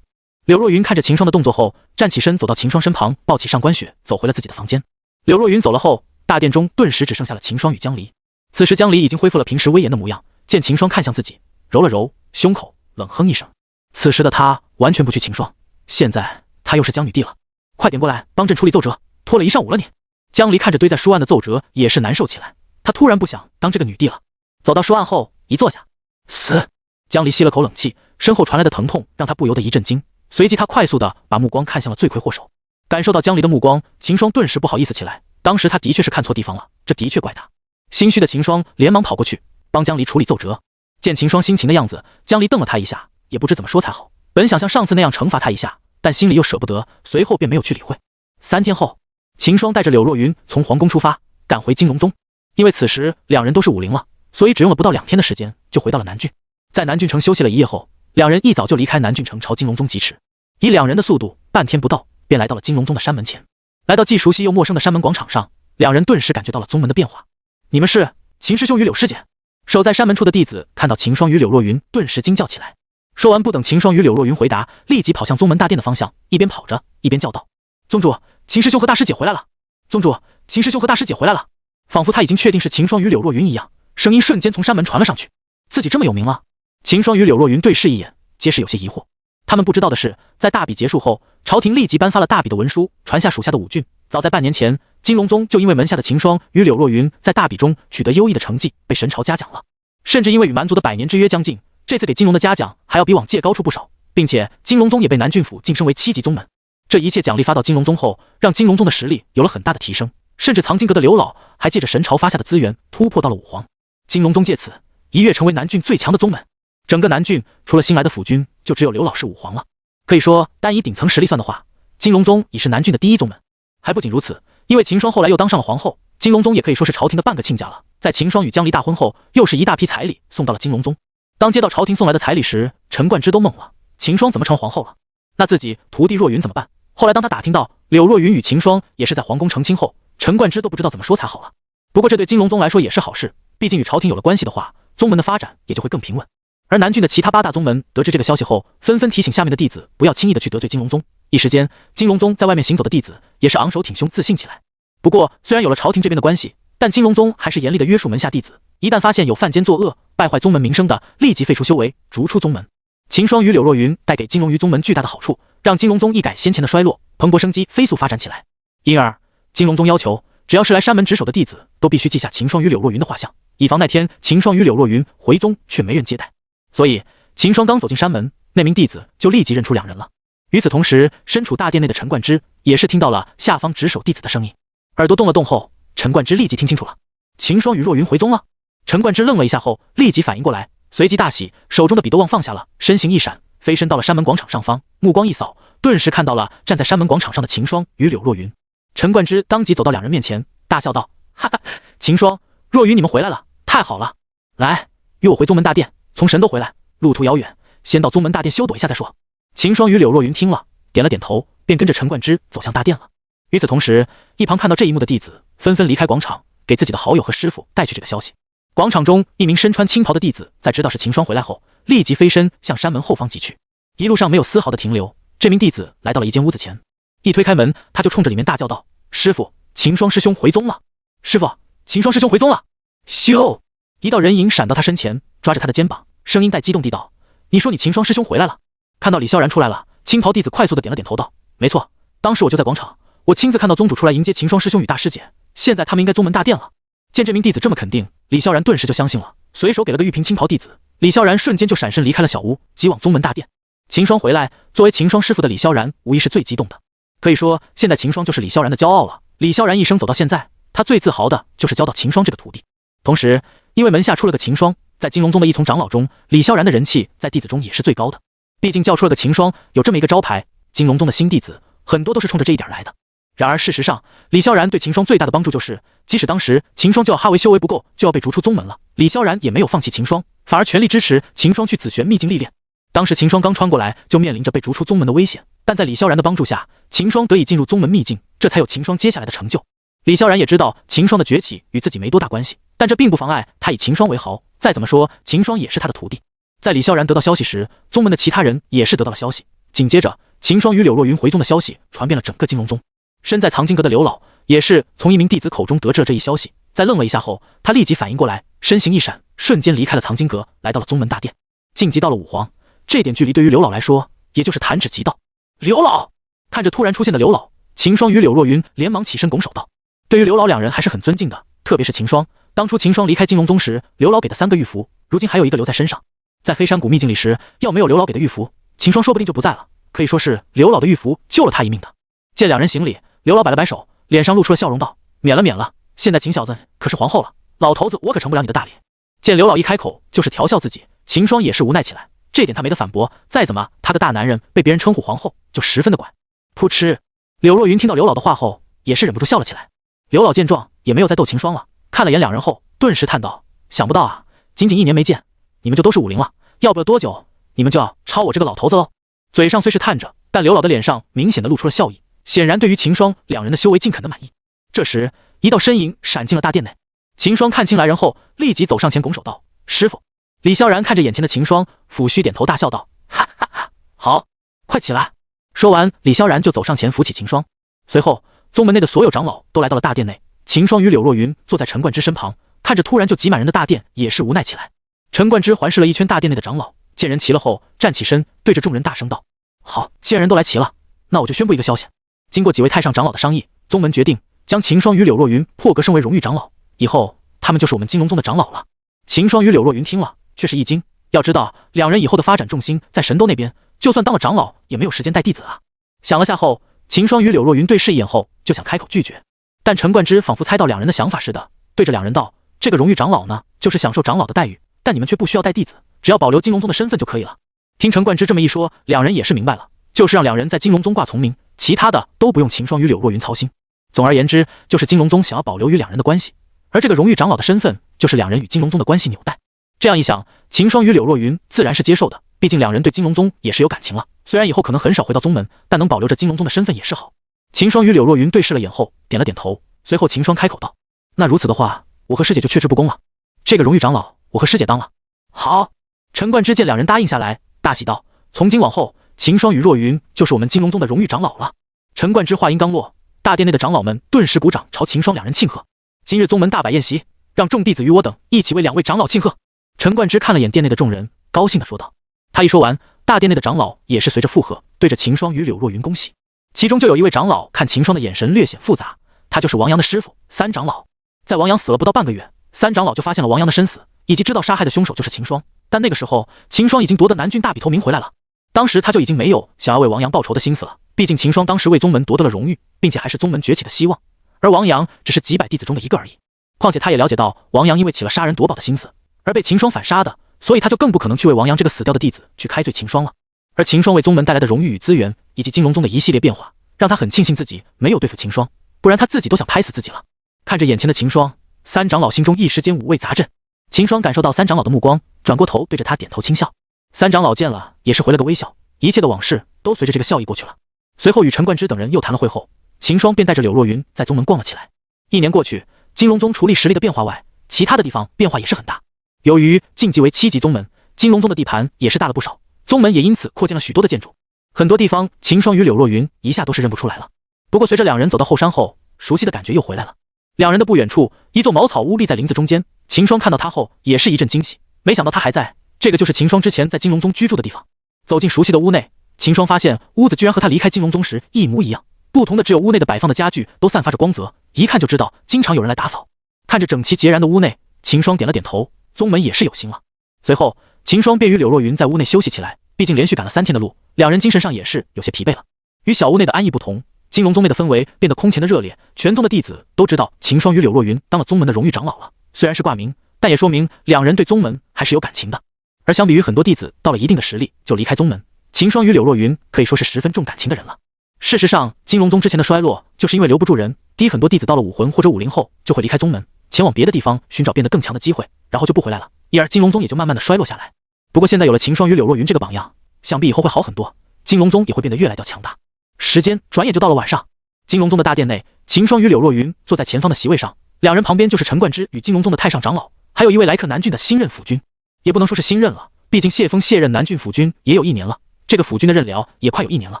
A: 柳若云看着秦霜的动作后，站起身走到秦霜身旁，抱起上官雪，走回了自己的房间。柳若云走了后，大殿中顿时只剩下了秦霜与江离。此时江离已经恢复了平时威严的模样，见秦霜看向自己，揉了揉胸口，冷哼一声。此时的他完全不惧秦霜，现在他又是江女帝了，快点过来帮朕处理奏折，拖了一上午了你。江离看着堆在书案的奏折，也是难受起来，他突然不想当这个女帝了。走到书案后，一坐下，死！江离吸了口冷气，身后传来的疼痛让他不由得一阵惊，随即他快速地把目光看向了罪魁祸首。感受到江离的目光，秦霜顿时不好意思起来，当时他的确是看错地方了，这的确怪他。心虚的秦霜连忙跑过去帮江离处理奏折。见秦霜心情的样子，江离瞪了他一下，也不知怎么说才好。本想像上次那样惩罚他一下，但心里又舍不得，随后便没有去理会。3天后，秦霜带着柳若云从皇宫出发，赶回金龙宗。因为此时两人都是武灵了，所以只用了不到2天的时间就回到了南郡。在南郡城休息了1夜后，两人一早就离开南郡城，朝金龙宗疾驰。以两人的速度，半天不到便来到了金龙宗的山门前。来到既熟悉又陌生的山门广场上，两人顿时感觉到了宗门的变化。你们是？秦师兄与柳师姐。守在山门处的弟子看到秦霜与柳若云，顿时惊叫起来。说完，不等秦霜与柳若云回答，立即跑向宗门大殿的方向，一边跑着一边叫道：“宗主，秦师兄和大师姐回来了！宗主，秦师兄和大师姐回来了！”仿佛他已经确定是秦霜与柳若云一样，声音瞬间从山门传了上去。自己这么有名了？秦霜与柳若云对视一眼，皆是有些疑惑。他们不知道的是，在大比结束后，朝廷立即颁发了大比的文书，传下属下的5郡。早在半年前，金龙宗就因为门下的秦霜与柳若云在大比中取得优异的成绩，被神朝嘉奖了。甚至因为与蛮族的100年之约将近，这次给金龙的嘉奖还要比往届高出不少，并且金龙宗也被南郡府晋升为7级宗门。这一切奖励发到金龙宗后，让金龙宗的实力有了很大的提升，甚至藏经阁的刘老还借着神朝发下的资源突破到了5皇。金龙宗借此一跃成为南郡最强的宗门。整个南郡除了新来的府君，就只有刘老是5皇了。可以说，单以顶层实力算的话，金龙宗已是南郡的第1宗门。还不仅如此，因为秦霜后来又当上了皇后，金龙宗也可以说是朝廷的半个亲家了。在秦霜与江离大婚后，又是一大批彩礼送到了金龙宗。当接到朝廷送来的彩礼时，陈冠之都懵了。秦霜怎么成了皇后了？那自己徒弟若云怎么办？后来当他打听到柳若云与秦霜也是在皇宫成亲后，陈冠之都不知道怎么说才好了。不过这对金龙宗来说也是好事，毕竟与朝廷有了关系的话，宗门的发展也就会更平稳。而南郡的其他8大宗门得知这个消息后，纷纷提醒下面的弟子不要轻易的去得罪金龙宗。一时间，金龙宗在外面行走的弟子也是昂首挺胸，自信起来。不过虽然有了朝廷这边的关系，但金龙宗还是严厉的约束门下弟子，一旦发现有犯奸作恶、败坏宗门名声的，立即废除修为，逐出宗门。秦霜与柳若云带给金龙鱼宗门巨大的好处，让金龙宗一改先前的衰落，蓬勃生机，飞速发展起来。因而金龙宗要求，只要是来山门值守的弟子，都必须记下秦霜与柳若云的画像，以防那天秦霜与柳若云回宗却没人接待。所以秦霜刚走进山门，那名弟子就立即认出两人了。与此同时，身处大殿内的陈冠之也是听到了下方值守弟子的声音，耳朵动了动后，陈冠之立即听清楚了，秦霜与若云回宗了。陈冠之愣了一下后，立即反应过来，随即大喜，手中的笔都忘放下了，身形一闪，飞身到了山门广场上方，目光一扫，顿时看到了站在山门广场上的秦霜与柳若云。陈冠之当即走到两人面前，大笑道：“哈哈，秦霜、若云，你们回来了，太好了！来，与我回宗门大殿。从神都回来，路途遥远，先到宗门大殿休躲一下再说。”秦霜与柳若云听了，点了点头，便跟着陈冠之走向大殿了。与此同时，一旁看到这一幕的弟子纷纷离开广场，给自己的好友和师傅带去这个消息。广场中，一名身穿青袍的弟子在知道是秦霜回来后，立即飞身向山门后方疾去。一路上没有丝毫的停留，这名弟子来到了一间屋子前，一推开门，他就冲着里面大叫道：“师傅，秦霜师兄回宗了！师傅，秦霜师兄回宗了！”咻！一道人影闪到他身前，抓着他的肩膀，声音带激动地道：“你说你秦霜师兄回来了？”看到李萧然出来了，青袍弟子快速的点了点头道：“没错，当时我就在广场，我亲自看到宗主出来迎接秦霜师兄与大师姐，现在他们应该宗门大殿了。”见这名弟子这么肯定，李萧然顿时就相信了，随手给了个玉瓶青袍弟子，李萧然瞬间就闪身离开了小屋，急往宗门大殿。秦霜回来，作为秦霜师傅的李萧然无疑是最激动的，可以说现在秦霜就是李萧然的骄傲了。李萧然一生走到现在，他最自豪的就是交到秦霜这个徒弟。同时，因为门下出了个秦霜，在金龙宗的一从长老中，李萧然的人气在弟子中也是最高的。毕竟叫出了个秦霜，有这么一个招牌，金龙宗的新弟子很多都是冲着这一点来的。然而事实上，李萧然对秦霜最大的帮助就是，即使当时秦霜就要哈维修为不够，就要被逐出宗门了，李萧然也没有放弃秦霜，反而全力支持秦霜去紫玄秘境历练。当时秦霜刚穿过来，就面临着被逐出宗门的危险，但在李萧然的帮助下，秦霜得以进入宗门秘境，这才有秦霜接下来的成就。李萧然也知道秦霜的崛起与自己没多大关系，但这并不妨碍他以秦霜为豪，再怎么说秦霜也是他的徒弟。在李萧然得到消息时，宗门的其他人也是得到了消息，紧接着秦霜与柳若云回宗的消息传遍了整个金龙宗。身在藏经阁的刘老也是从一名弟子口中得知了这一消息，在愣了一下后，他立即反应过来，身形一闪，瞬间离开了藏经阁，来到了宗门大殿，晋级到了5皇。这点距离对于刘老来说，也就是弹指即到。刘老看着突然出现的刘老，秦霜与柳若云连忙起身拱手道：“对于刘老两人还是很尊敬的，特别是秦霜，当初秦霜离开金龙宗时，刘老给的3个玉符，如今还有一个留在身上。在黑山谷秘境里时，要没有刘老给的玉符，秦霜说不定就不在了，可以说是刘老的玉符救了他一命的。”见两人行礼，刘老摆了摆手，脸上露出了笑容道：“免了免了，现在秦小子可是皇后了，老头子我可成不了你的大脸。”见刘老一开口就是调笑自己，秦霜也是无奈起来，这点他没得反驳，再怎么他个大男人被别人称呼皇后就十分的乖。噗嗤，柳若云听到刘老的话后，也是忍不住笑了起来。刘老见状，也没有再斗秦霜了，看了眼两人后，顿时叹道：“想不到啊，仅仅1年没见，你们就都是50了，要不了多久，你们就要超我这个老头子喽。”嘴上虽是叹着，但刘老的脸上明显的露出了笑意，显然对于秦霜两人的修为尽肯的满意。这时，一道身影闪进了大殿内。秦霜看清来人后，立即走上前拱手道：“师傅。”李萧然看着眼前的秦霜，抚须点头大笑道：“哈哈哈，好，快起来。”说完，李萧然就走上前扶起秦霜。随后，宗门内的所有长老都来到了大殿内。秦霜与柳若云坐在陈冠之身旁，看着突然就挤满人的大殿，也是无奈起来。陈冠之环视了一圈大殿内的长老，见人齐了后，站起身，对着众人大声道：“好，既然人都来齐了，那我就宣布一个消息。经过几位太上长老的商议，宗门决定将秦霜与柳若云破格升为荣誉长老，以后他们就是我们金龙宗的长老了。”秦霜与柳若云听了，却是一惊。要知道，两人以后的发展重心在神斗那边，就算当了长老，也没有时间带弟子啊。想了下后，秦霜与柳若云对视一眼后，就想开口拒绝，但陈冠之仿佛猜到两人的想法似的，对着两人道：“这个荣誉长老呢，就是享受长老的待遇，但你们却不需要带弟子，只要保留金龙宗的身份就可以了。”听陈冠之这么一说，两人也是明白了，就是让两人在金龙宗挂从名，其他的都不用秦霜与柳若云操心。总而言之，就是金龙宗想要保留与两人的关系，而这个荣誉长老的身份，就是两人与金龙宗的关系纽带。这样一想，秦霜与柳若云自然是接受的，毕竟两人对金龙宗也是有感情了。虽然以后可能很少回到宗门，但能保留着金龙宗的身份也是好。秦霜与柳若云对视了眼后，点了点头。随后秦霜开口道：“那如此的话，我和师姐就却之不恭了。这个荣誉长老，我和师姐当了。”好。陈冠之见两人答应下来，大喜道：“从今往后，秦霜与若云就是我们金龙宗的荣誉长老了。”陈冠之话音刚落，大殿内的长老们顿时鼓掌，朝秦霜两人庆贺。今日宗门大摆宴席，让众弟子与我等一起为两位长老庆贺。陈冠之看了眼殿内的众人，高兴地说道。他一说完，大殿内的长老也是随着附和，对着秦霜与柳若云恭喜。其中就有一位长老看秦霜的眼神略显复杂，他就是王阳的师傅三长老。在王阳死了不到半个月，三长老就发现了王阳的身死，以及知道杀害的凶手就是秦霜。但那个时候，秦霜已经夺得南郡大比头名回来了。当时他就已经没有想要为王阳报仇的心思了，毕竟秦霜当时为宗门夺得了荣誉，并且还是宗门崛起的希望，而王阳只是几百弟子中的一个而已。况且他也了解到王阳因为起了杀人夺宝的心思，而被秦霜反杀的，所以他就更不可能去为王阳这个死掉的弟子去开罪秦霜了。而秦霜为宗门带来的荣誉与资源，以及金龙宗的一系列变化，让他很庆幸自己没有对付秦霜，不然他自己都想拍死自己了。看着眼前的秦霜，三长老心中一时间五味杂陈。秦霜感受到三长老的目光，转过头对着他点头轻笑。三长老见了，也是回了个微笑，一切的往事都随着这个笑意过去了。随后与陈冠之等人又谈了会后，秦霜便带着柳若云在宗门逛了起来。1年过去，金龙宗除了实力的变化外，其他的地方变化也是很大。由于晋级为7级宗门，金龙宗的地盘也是大了不少，宗门也因此扩建了许多的建筑。很多地方秦霜与柳若云一下都是认不出来了。不过随着两人走到后山后，熟悉的感觉又回来了。两人的不远处，一座茅草屋立在林子中间，秦霜看到他后也是一阵惊喜，没想到他还在，这个就是秦霜之前在金龙宗居住的地方。走进熟悉的屋内，秦霜发现屋子居然和他离开金龙宗时一模一样，不同的只有屋内的摆放的家具都散发着光泽，一看就知道经常有人来打扫。看着整齐洁然的屋内，秦霜点了点头，宗门也是有心了。随后秦霜便与柳若云在屋内休息起来，毕竟连续赶了3天的路，两人精神上也是有些疲惫了。与小屋内的安逸不同，金龙宗内的氛围变得空前的热烈，全宗的弟子都知道秦霜与柳若云当了宗门的荣誉长老了。虽然是挂名，但也说明两人对宗门还是有感情的。而相比于很多弟子到了一定的实力就离开宗门，秦霜与柳若云可以说是十分重感情的人了。事实上，金龙宗之前的衰落就是因为留不住人，第一很多弟子到了武魂或者50后就会离开宗门，前往别的地方寻找变得更强的机会，然后就不回来了，因而金龙宗也就慢慢的衰落下来。不过现在有了秦霜与柳若云这个榜样，想必以后会好很多，金龙宗也会变得越来越强大。时间转眼就到了晚上，金龙宗的大殿内，秦霜与柳若云坐在前方的席位上，两人旁边就是陈冠之与金龙宗的太上长老，还有一位来克南郡的新任府君。也不能说是新任了，毕竟谢峰卸任南郡府君也有1年了，这个府君的任辽也快有1年了。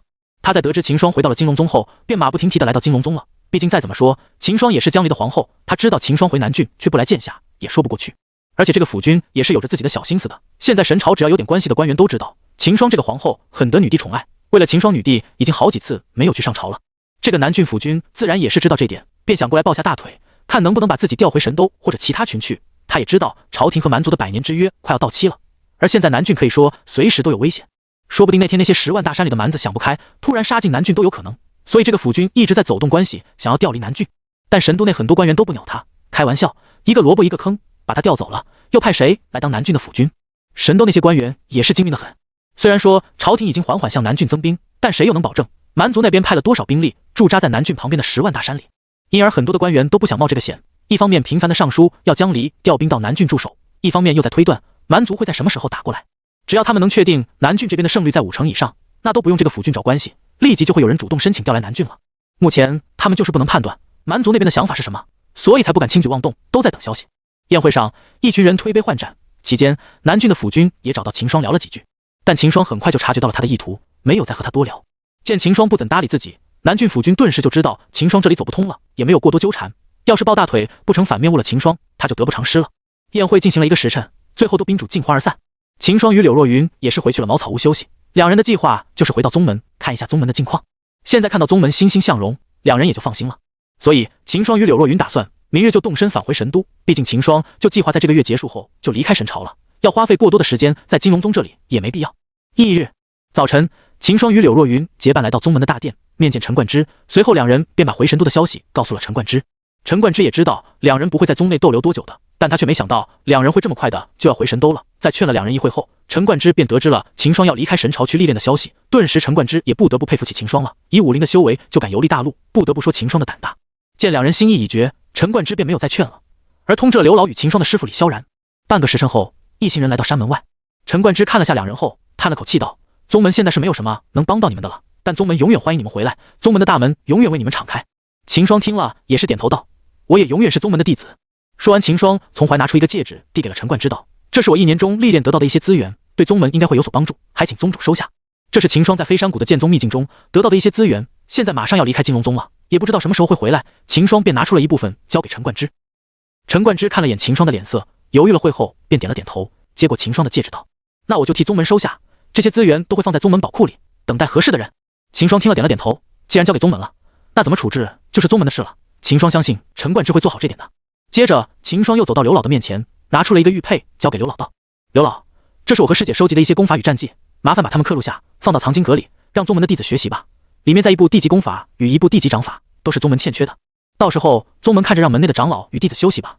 A: 他在得知秦霜回到了金龙宗后，便马不停蹄的来到金龙宗了。毕竟再怎么说，秦霜也是江离的皇后，他知道秦霜回南郡却不来见下，也说不过去。而且这个府君也是有着自己的小心思的，现在神朝只要有点关系的官员都知道，秦霜这个皇后很得女帝宠爱，为了秦霜女帝已经好几次没有去上朝了。这个南郡府君自然也是知道这点，便想过来抱下大腿，看能不能把自己调回神都或者其他群去。他也知道朝廷和蛮族的100年之约快要到期了，而现在南郡可以说随时都有危险，说不定那天那些10万大山里的蛮子想不开，突然杀进南郡都有可能。所以这个府君一直在走动关系，想要调离南郡。但神都内很多官员都不鸟他，开玩笑，一个萝卜一个坑，把他调走了，又派谁来当南郡的府君？神都那些官员也是精明的很。虽然说朝廷已经缓缓向南郡增兵，但谁又能保证蛮族那边派了多少兵力驻扎在南郡旁边的10万大山里，因而很多的官员都不想冒这个险。一方面频繁的上书要江离调兵到南郡驻守，一方面又在推断蛮族会在什么时候打过来。只要他们能确定南郡这边的胜率在5成以上，那都不用这个府郡找关系，立即就会有人主动申请调来南郡了。目前他们就是不能判断蛮族那边的想法是什么，所以才不敢轻举妄动，都在等消息。宴会上，一群人推杯换盏，期间南郡的府君也找到秦霜聊了几句，但秦霜很快就察觉到了他的意图，没有再和他多聊。见秦霜不怎搭理自己，南郡府君顿时就知道秦霜这里走不通了，也没有过多纠缠。要是抱大腿不成反面误了秦霜，他就得不偿失了。宴会进行了1个时辰，最后都宾主尽欢而散。秦霜与柳若云也是回去了茅草屋休息，两人的计划就是回到宗门看一下宗门的近况。现在看到宗门欣欣向荣，两人也就放心了。所以秦霜与柳若云打算明日就动身返回神都，毕竟秦霜就计划在这个月结束后就离开神朝了，要花费过多的时间在金龙宗这里也没必要。翌日早晨，秦霜与柳若云结伴来到宗门的大殿，面见陈冠之，随后两人便把回神都的消息告诉了陈冠之。陈冠之也知道两人不会在宗内逗留多久的，但他却没想到两人会这么快的就要回神都了。在劝了两人一会后，陈冠之便得知了秦霜要离开神朝去历练的消息，顿时陈冠之也不得不佩服起秦霜了，以武林的修为就敢游历大陆，不得不说秦霜的胆大。见两人心意已决，陈冠之便没有再劝了，而通知了刘老与秦霜的师傅李萧然。半个时辰后，一行人来到山门外，陈冠之看了下两人后，叹了口气道：宗门现在是没有什么能帮到你们的了，但宗门永远欢迎你们回来，宗门的大门永远为你们敞开。秦霜听了也是点头道：我也永远是宗门的弟子。说完，秦霜从怀拿出一个戒指递给了陈冠之道：这是我1年中历练得到的一些资源，对宗门应该会有所帮助，还请宗主收下。这是秦霜在黑山谷的剑宗秘境中得到的一些资源，现在马上要离开金龙宗了，也不知道什么时候会回来。秦霜便拿出了一部分交给陈冠之。陈冠之看了眼秦霜的脸色，犹豫了会后便点了点头，接过秦霜的戒指道：那我就替宗门收下，这些资源都会放在宗门宝库里，等待合适的人。秦霜听了点了点头，既然交给宗门了，那怎么处置就是宗门的事了。秦霜相信陈冠之会做好这点的。接着秦霜又走到刘老的面前，拿出了一个玉佩交给刘老道：刘老，这是我和师姐收集的一些功法与战技，麻烦把它们刻录下，放到藏经阁里，让宗门的弟子学习吧。里面在一部地级功法与一部地级掌法，都是宗门欠缺的，到时候宗门看着让门内的长老与弟子休息吧，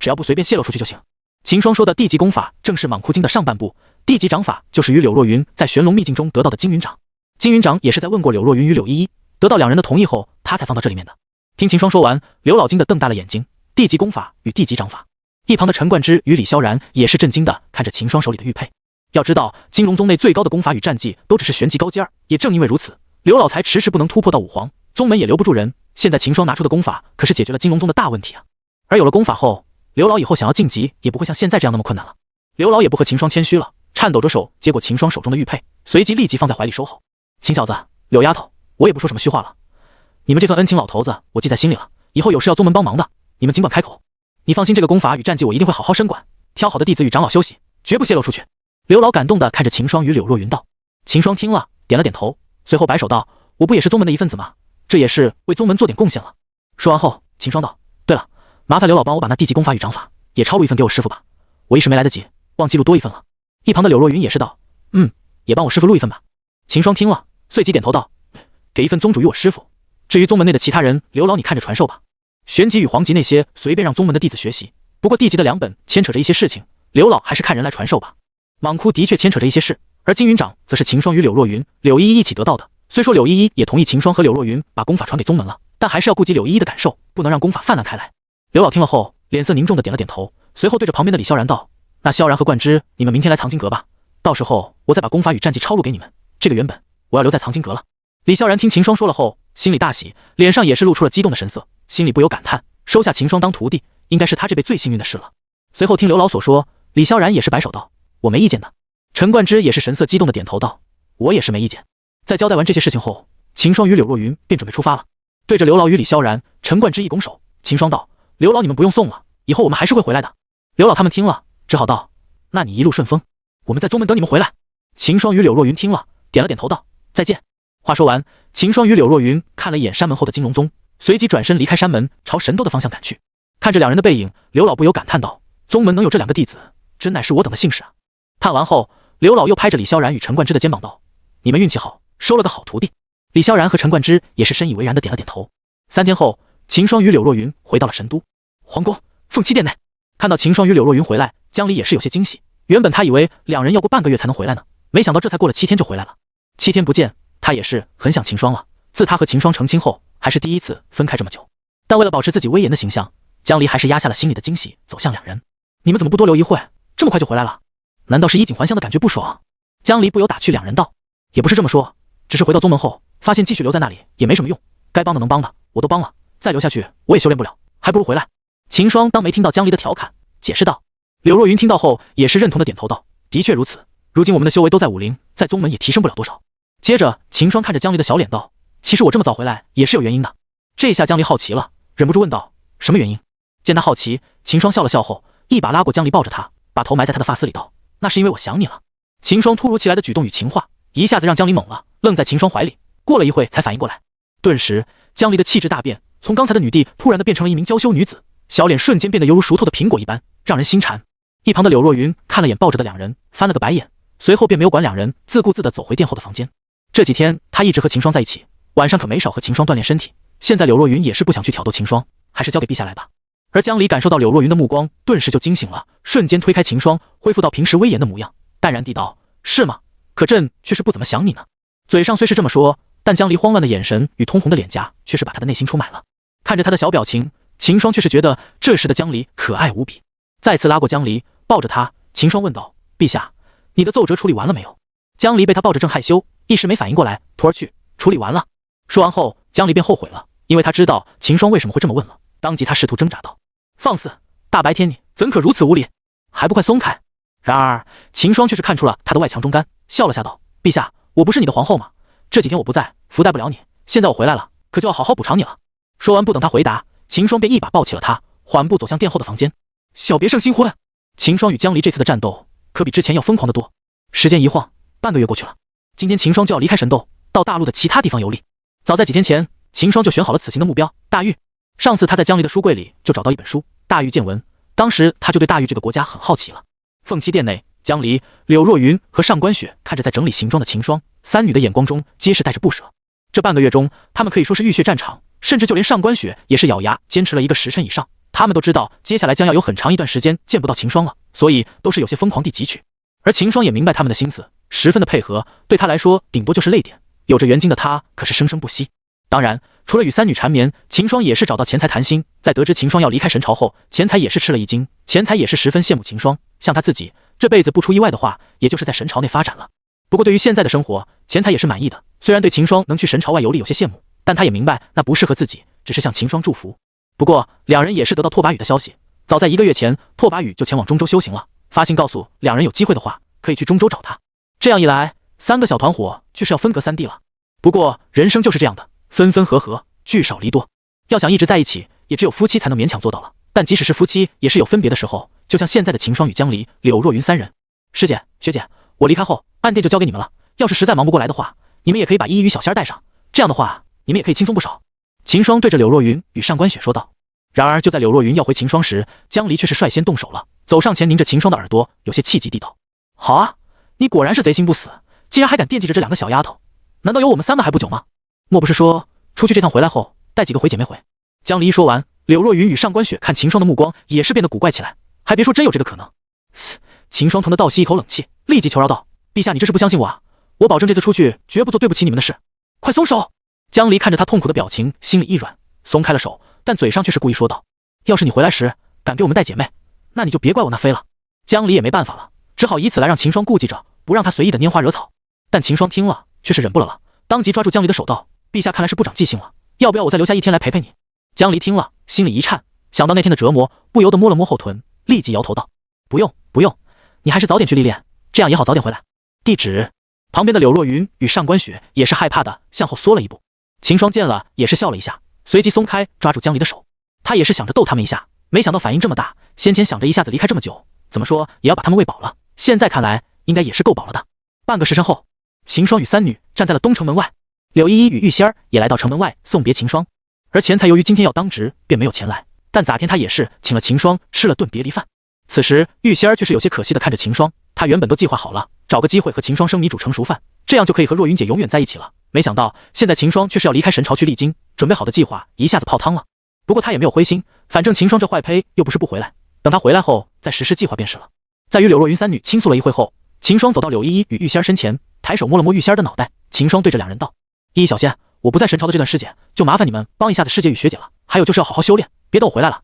A: 只要不随便泄露出去就行。秦霜说的地级功法正是蟒窟经的上半部，地级掌法就是与柳若云在玄龙秘境中得到的金云掌。金云掌也是在问过柳若云与柳依依，得到两人的同意后，他才放到这里面的。听秦霜说完，刘老惊的瞪大了眼睛，地级功法与地级掌法。一旁的陈冠之与李萧然也是震惊的看着秦霜手里的玉佩。要知道金龙宗内最高的功法与战技都只是玄级高阶，也正因为如此，刘老才迟迟不能突破到武皇，宗门也留不住人。现在秦霜拿出的功法可是解决了金龙宗的大问题啊！而有了功法后，刘老以后想要晋级也不会像现在这样那么困难了。刘老也不和秦霜谦虚了，颤抖着手接过秦霜手中的玉佩，随即立即放在怀里收好。秦小子，柳丫头，我也不说什么虚话了，你们这份恩情老头子我记在心里了，以后有事要宗门帮忙的，你们尽管开口。你放心，这个功法与战技我一定会好好深管，挑好的弟子与长老休息，绝不泄露出去。刘老感动地看着秦霜与柳若云道。秦霜听了点了点头，随后摆手道：我不也是宗门的一份子吗？这也是为宗门做点贡献了。说完后，秦霜道：对了，麻烦刘老帮我把那地级功法与掌法也抄录一份给我师傅吧，我一时没来得及，忘记录多一份了。一旁的柳若云也是道：也帮我师傅录一份吧。秦霜听了随即点头道：给一份宗主与我师傅，至于宗门内的其他人，刘老你看着传授吧。玄级与黄级那些随便让宗门的弟子学习，不过地级的2本牵扯着一些事情，刘老还是看人来传授吧。蟒窟的确牵扯着一些事，而金云掌则是秦霜与柳若云、柳依依一起得到的。虽说柳依依也同意秦霜和柳若云把功法传给宗门了，但还是要顾及柳依依的感受，不能让功法泛滥开来。刘老听了后，脸色凝重的点了点头，随后对着旁边的李萧然道：那萧然和冠之，你们明天来藏经阁吧，到时候我再把功法与战技抄录给你们，这个原本我要留在藏经阁了。李萧然听秦霜说了后，心里大喜，脸上也是露出了激动的神色，心里不由感叹，收下秦霜当徒弟，应该是他这辈最幸运的事了。随后听刘老所说，李萧然也是摆手道：我没意见的。陈冠之也是神色激动的点头道：我也是没意见。在交代完这些事情后，秦霜与柳若云便准备出发了。对着刘老与李萧然，陈冠之一拱手，秦霜道：刘老你们不用送了，以后我们还是会回来的。刘老他们听了只好道：那你一路顺风，我们在宗门等你们回来。秦霜与柳若云听了点了点头道：再见。话说完，秦霜与柳若云看了一眼山门后的金龙宗，随即转身离开山门，朝神都的方向赶去。看着两人的背影，刘老不由感叹道：宗门能有这2个弟子，真乃是我等的幸事啊。叹完后，刘老又拍着李萧然与陈冠之的肩膀道：你们运气好，收了个好徒弟。李萧然和陈冠之也是深以为然的点了点头。3天后，秦霜与柳若云回到了神都皇宫凤栖殿内。看到秦霜与柳若云回来，江离也是有些惊喜，原本他以为两人要过半个月才能回来呢，没想到这才过了7天就回来了。7天不见，他也是很想秦霜了，自他和秦霜成亲后，还是第一次分开这么久。但为了保持自己威严的形象，江离还是压下了心里的惊喜，走向两人。你们怎么不多留一会，这么快就回来了？难道是衣锦还乡的感觉不爽？江离不由打趣两人道：也不是这么说，只是回到宗门后，发现继续留在那里也没什么用，该帮的能帮的我都帮了，再留下去我也修炼不了，还不如回来。秦霜当没听到江离的调侃，解释道。柳若云听到后也是认同的点头道：的确如此，如今我们的修为都在武灵，在宗门也提升不了多少。接着秦霜看着江离的小脸道：其实我这么早回来也是有原因的。这下江离好奇了，忍不住问道：什么原因？见他好奇，秦霜笑了笑后，一把拉过江离，抱着他，把头埋在他的发丝里道：那是因为我想你了。秦霜突如其来的举动与情话，一下子让江离懵了，愣在秦霜怀里，过了一会才反应过来。顿时江离的气质大变，从刚才的女帝突然的变成了一名娇羞女子，小脸瞬间变得犹如熟透的苹果一般，让人心馋。一旁的柳若云看了眼抱着的两人，翻了个白眼，随后便没有管两人，自顾自地走回殿后的房间。这几天他一直和秦霜在一起，晚上可没少和秦霜锻炼身体，现在柳若云也是不想去挑逗秦霜，还是交给陛下来吧。而江离感受到柳若云的目光，顿时就惊醒了，瞬间推开秦霜，恢复到平时威严的模样，淡然地道：是吗？可朕却是不怎么想你呢。嘴上虽是这么说，但江离慌乱的眼神与通红的脸颊却是把他的内心出卖了。看着他的小表情，秦霜却是觉得这时的江离可爱无比，再次拉过江离，抱着他，秦霜问道：陛下，你的奏折处理完了没有？江离被他抱着正害羞，一时没反应过来，徒儿去处理完了。说完后，江离便后悔了，因为他知道秦霜为什么会这么问了，当即他试图挣扎道：放肆，大白天你怎可如此无礼，还不快松开。然而秦霜却是看出了他的外强中干，笑了下道：陛下，我不是你的皇后吗？这几天我不在，福待不了你，现在我回来了，可就要好好补偿你了。说完不等他回答，秦霜便一把抱起了他，缓步走向殿后的房间。小别胜新婚。秦霜与江离这次的战斗可比之前要疯狂得多。时间一晃，半个月过去了，今天秦霜就要离开神斗，到大陆的其他地方游历。早在几天前，秦霜就选好了此行的目标大玉。上次他在江离的书柜里就找到一本书《大玉见闻》，当时他就对大玉这个国家很好奇了。凤栖殿内，江离、柳若云和上官雪看着在整理行装的秦霜，三女的眼光中皆是带着不舍。这半个月中，他们可以说是浴血战场，甚至就连上官雪也是咬牙坚持了1个时辰以上。他们都知道接下来将要有很长一段时间见不到秦霜了，所以都是有些疯狂地汲取。而秦霜也明白他们的心思，十分的配合，对他来说顶多就是累点，有着元精的他可是生生不息。当然，除了与三女缠绵，秦霜也是找到钱财谈心。在得知秦霜要离开神朝后，钱财也是吃了一惊，钱财也是十分羡慕秦霜，像他自己这辈子不出意外的话，也就是在神朝内发展了。不过对于现在的生活，钱财也是满意的，虽然对秦霜能去神朝外游历有些羡慕，但他也明白那不适合自己，只是向秦霜祝福。不过两人也是得到拓跋羽的消息，早在1个月前，拓跋羽就前往中州修行了，发信告诉两人有机会的话可以去中州找他。这样一来，3个小团伙却是要分隔3地了。不过人生就是这样的，分分合合，聚少离多，要想一直在一起，也只有夫妻才能勉强做到了。但即使是夫妻，也是有分别的时候，就像现在的秦霜与江离、柳若云3人。师姐、学姐，我离开后，暗殿就交给你们了，要是实在忙不过来的话，你们也可以把依依与小仙儿带上，这样的话你们也可以轻松不少。秦霜对着柳若云与上官雪说道。然而就在柳若云要回秦霜时，江离却是率先动手了，走上前拧着秦霜的耳朵，有些气急地道：好啊，你果然是贼心不死，竟然还敢惦记着这2个小丫头，难道有我们3个还不久吗？莫不是说出去这趟回来后带几个回姐妹回？江离一说完，柳若云与上官雪看秦霜的目光也是变得古怪起来，还别说真有这个可能。秦霜疼得倒吸一口冷气，立即求饶道：陛下，你这是不相信我啊？我保证这次出去绝不做对不起你们的事，快松手！江离看着他痛苦的表情，心里一软，松开了手，但嘴上却是故意说道：要是你回来时敢给我们带姐妹，那你就别怪我那飞了。江离也没办法了，只好以此来让秦霜顾忌着，不让他随意的拈花惹草。但秦霜听了却是忍不了了，当即抓住江离的手道：陛下看来是不长记性了，要不要我再留下1天来陪陪你？江离听了心里一颤，想到那天的折磨，不由得摸了摸后臀，立即摇头道：不用不用，你还是早点去历练，这样也好早点回来。地址。旁边的柳若云与上官雪也是害怕的向后缩了一步。秦霜见了也是笑了一下，随即松开抓住江离的手。他也是想着逗他们一下，没想到反应这么大，先前想着一下子离开这么久，怎么说也要把他们喂饱了，现在看来应该也是够饱了的。半个时辰后，秦霜与3女站在了东城门外，柳依依与玉仙儿也来到城门外送别秦霜。而钱财由于今天要当值，便没有前来，但咋天他也是请了秦霜吃了顿别离饭。此时玉仙儿却是有些可惜的看着秦霜，他原本都计划好了找个机会和秦霜生米煮成熟饭，这样就可以和若云姐永远在一起了，没想到现在秦霜却是要离开神朝去历经，准备好的计划一下子泡汤了。不过他也没有灰心，反正秦霜这坏胚又不是不回来，等他回来后再实施计划便是了。在与柳若云3女倾诉了一会后，秦霜走到柳依依与玉仙儿身前，抬手摸了摸玉仙儿的脑袋。秦霜对着两人道：依依小仙，我不在神朝的这段时间，就麻烦你们帮一下子师姐与学姐了。还有就是要好好修炼，别等我回来了，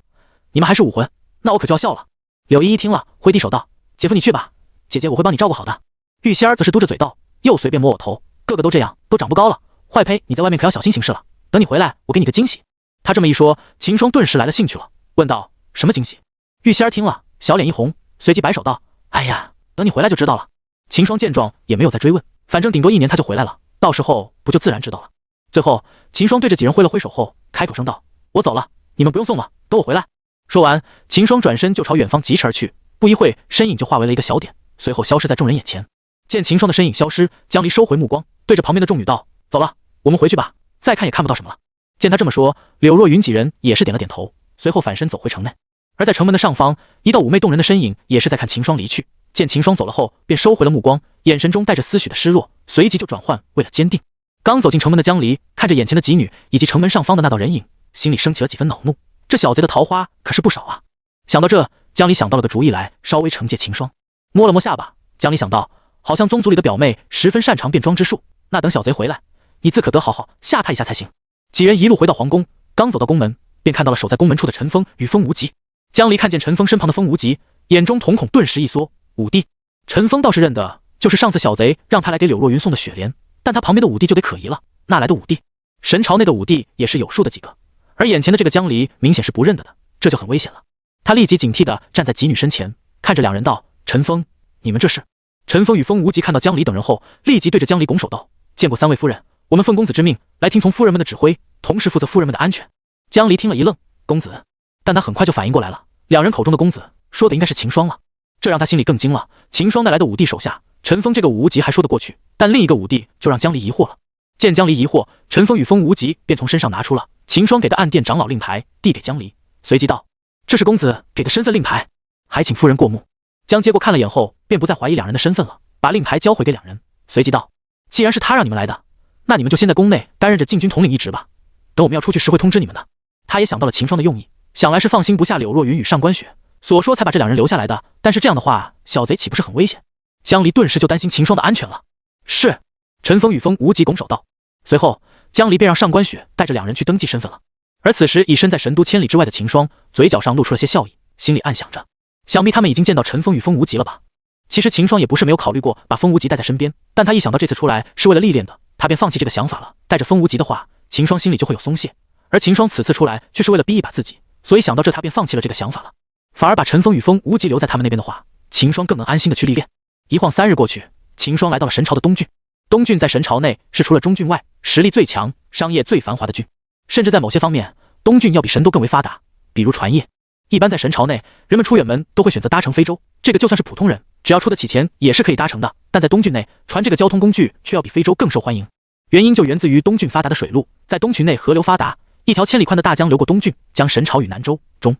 A: 你们还是武魂，那我可就要笑了。柳依依听了，挥低手道：“姐夫你去吧，姐姐我会帮你照顾好的。”玉仙儿则是嘟着嘴道：“又随便摸我头，个个都这样，都长不高了。坏呸！你在外面可要小心行事了。等你回来，我给你个惊喜。”他这么一说，秦霜顿时来了兴趣了，问道：“什么惊喜？”玉仙儿听了，小脸一红，随即摆手道：“哎呀，等你回来就知道了。”秦霜见状也没有再追问，反正顶多1年他就回来了，到时候不就自然知道了。最后，秦霜对着几人挥了挥手后，开口声道：“我走了，你们不用送了，等我回来。”说完，秦霜转身就朝远方疾驰而去，不一会，身影就化为了一个小点，随后消失在众人眼前。见秦霜的身影消失，江离收回目光，对着旁边的众女道：“走了，我们回去吧，再看也看不到什么了。”见他这么说，柳若云几人也是点了点头，随后反身走回城内。而在城门的上方，一道妩媚动人的身影也是在看秦霜离去。见秦霜走了后，便收回了目光，眼神中带着丝许的失落，随即就转换为了坚定。刚走进城门的江离看着眼前的几女以及城门上方的那道人影，心里升起了几分恼怒。这小贼的桃花可是不少啊！想到这，江离想到了个主意来，稍微惩戒秦霜。摸了摸下巴，江离想到，好像宗族里的表妹十分擅长变装之术，那等小贼回来，你自可得好好吓他一下才行。几人一路回到皇宫，刚走到宫门，便看到了守在宫门处的陈峰与风无极。江离看见陈峰身旁的风无极，眼中瞳孔顿时一缩。五弟，陈峰倒是认得，就是上次小贼让他来给柳若云送的雪莲，但他旁边的五弟就得可疑了，哪来的五弟？神朝内的五弟也是有数的几个，而眼前的这个江离明显是不认得的，这就很危险了。他立即警惕地站在几女身前，看着两人道：“陈峰，你们这是？”陈峰与风无极看到江离等人后，立即对着江离拱手道：“见过三位夫人，我们奉公子之命来听从夫人们的指挥，同时负责夫人们的安全。”江离听了一愣，公子，但他很快就反应过来了，两人口中的公子说的应该是秦霜了，这让他心里更惊了。秦霜带来的五弟手下，陈峰这个五无极还说得过去，但另一个五弟就让江离疑惑了。见江离疑惑，陈峰与风无极便从身上拿出了秦霜给的暗殿长老令牌，递给江离，随即道：“这是公子给的身份令牌，还请夫人过目。”江接过看了眼后，便不再怀疑两人的身份了，把令牌交回给两人，随即道：“既然是他让你们来的，那你们就先在宫内担任着禁军统领一职吧，等我们要出去时会通知你们的。”他也想到了秦霜的用意，想来是放心不下柳若云与上官雪，所说才把这两人留下来的，但是这样的话，小贼岂不是很危险？江离顿时就担心秦霜的安全了。是，陈峰与风无极拱手道。随后，江离便让上官雪带着两人去登记身份了。而此时已身在神都千里之外的秦霜，嘴角上露出了些笑意，心里暗想着，想必他们已经见到陈峰与风无极了吧？其实秦霜也不是没有考虑过把风无极带在身边，但他一想到这次出来是为了历练的，他便放弃这个想法了。带着风无极的话，秦霜心里就会有松懈，而秦霜此次出来却是为了逼一把自己，所以想到这他便放弃了这个想法了。反而把陈峰与风无极留在他们那边的话，秦霜更能安心的去历练。一晃3日过去，秦霜来到了神朝的东郡。东郡在神朝内是除了中郡外实力最强、商业最繁华的郡，甚至在某些方面，东郡要比神都更为发达。比如船业，一般在神朝内，人们出远门都会选择搭乘非洲，这个就算是普通人，只要出得起钱也是可以搭乘的。但在东郡内，船这个交通工具却要比非洲更受欢迎。原因就源自于东郡发达的水路，在东群内河流发达，一条千里宽的大江流过东郡，将神朝与南州中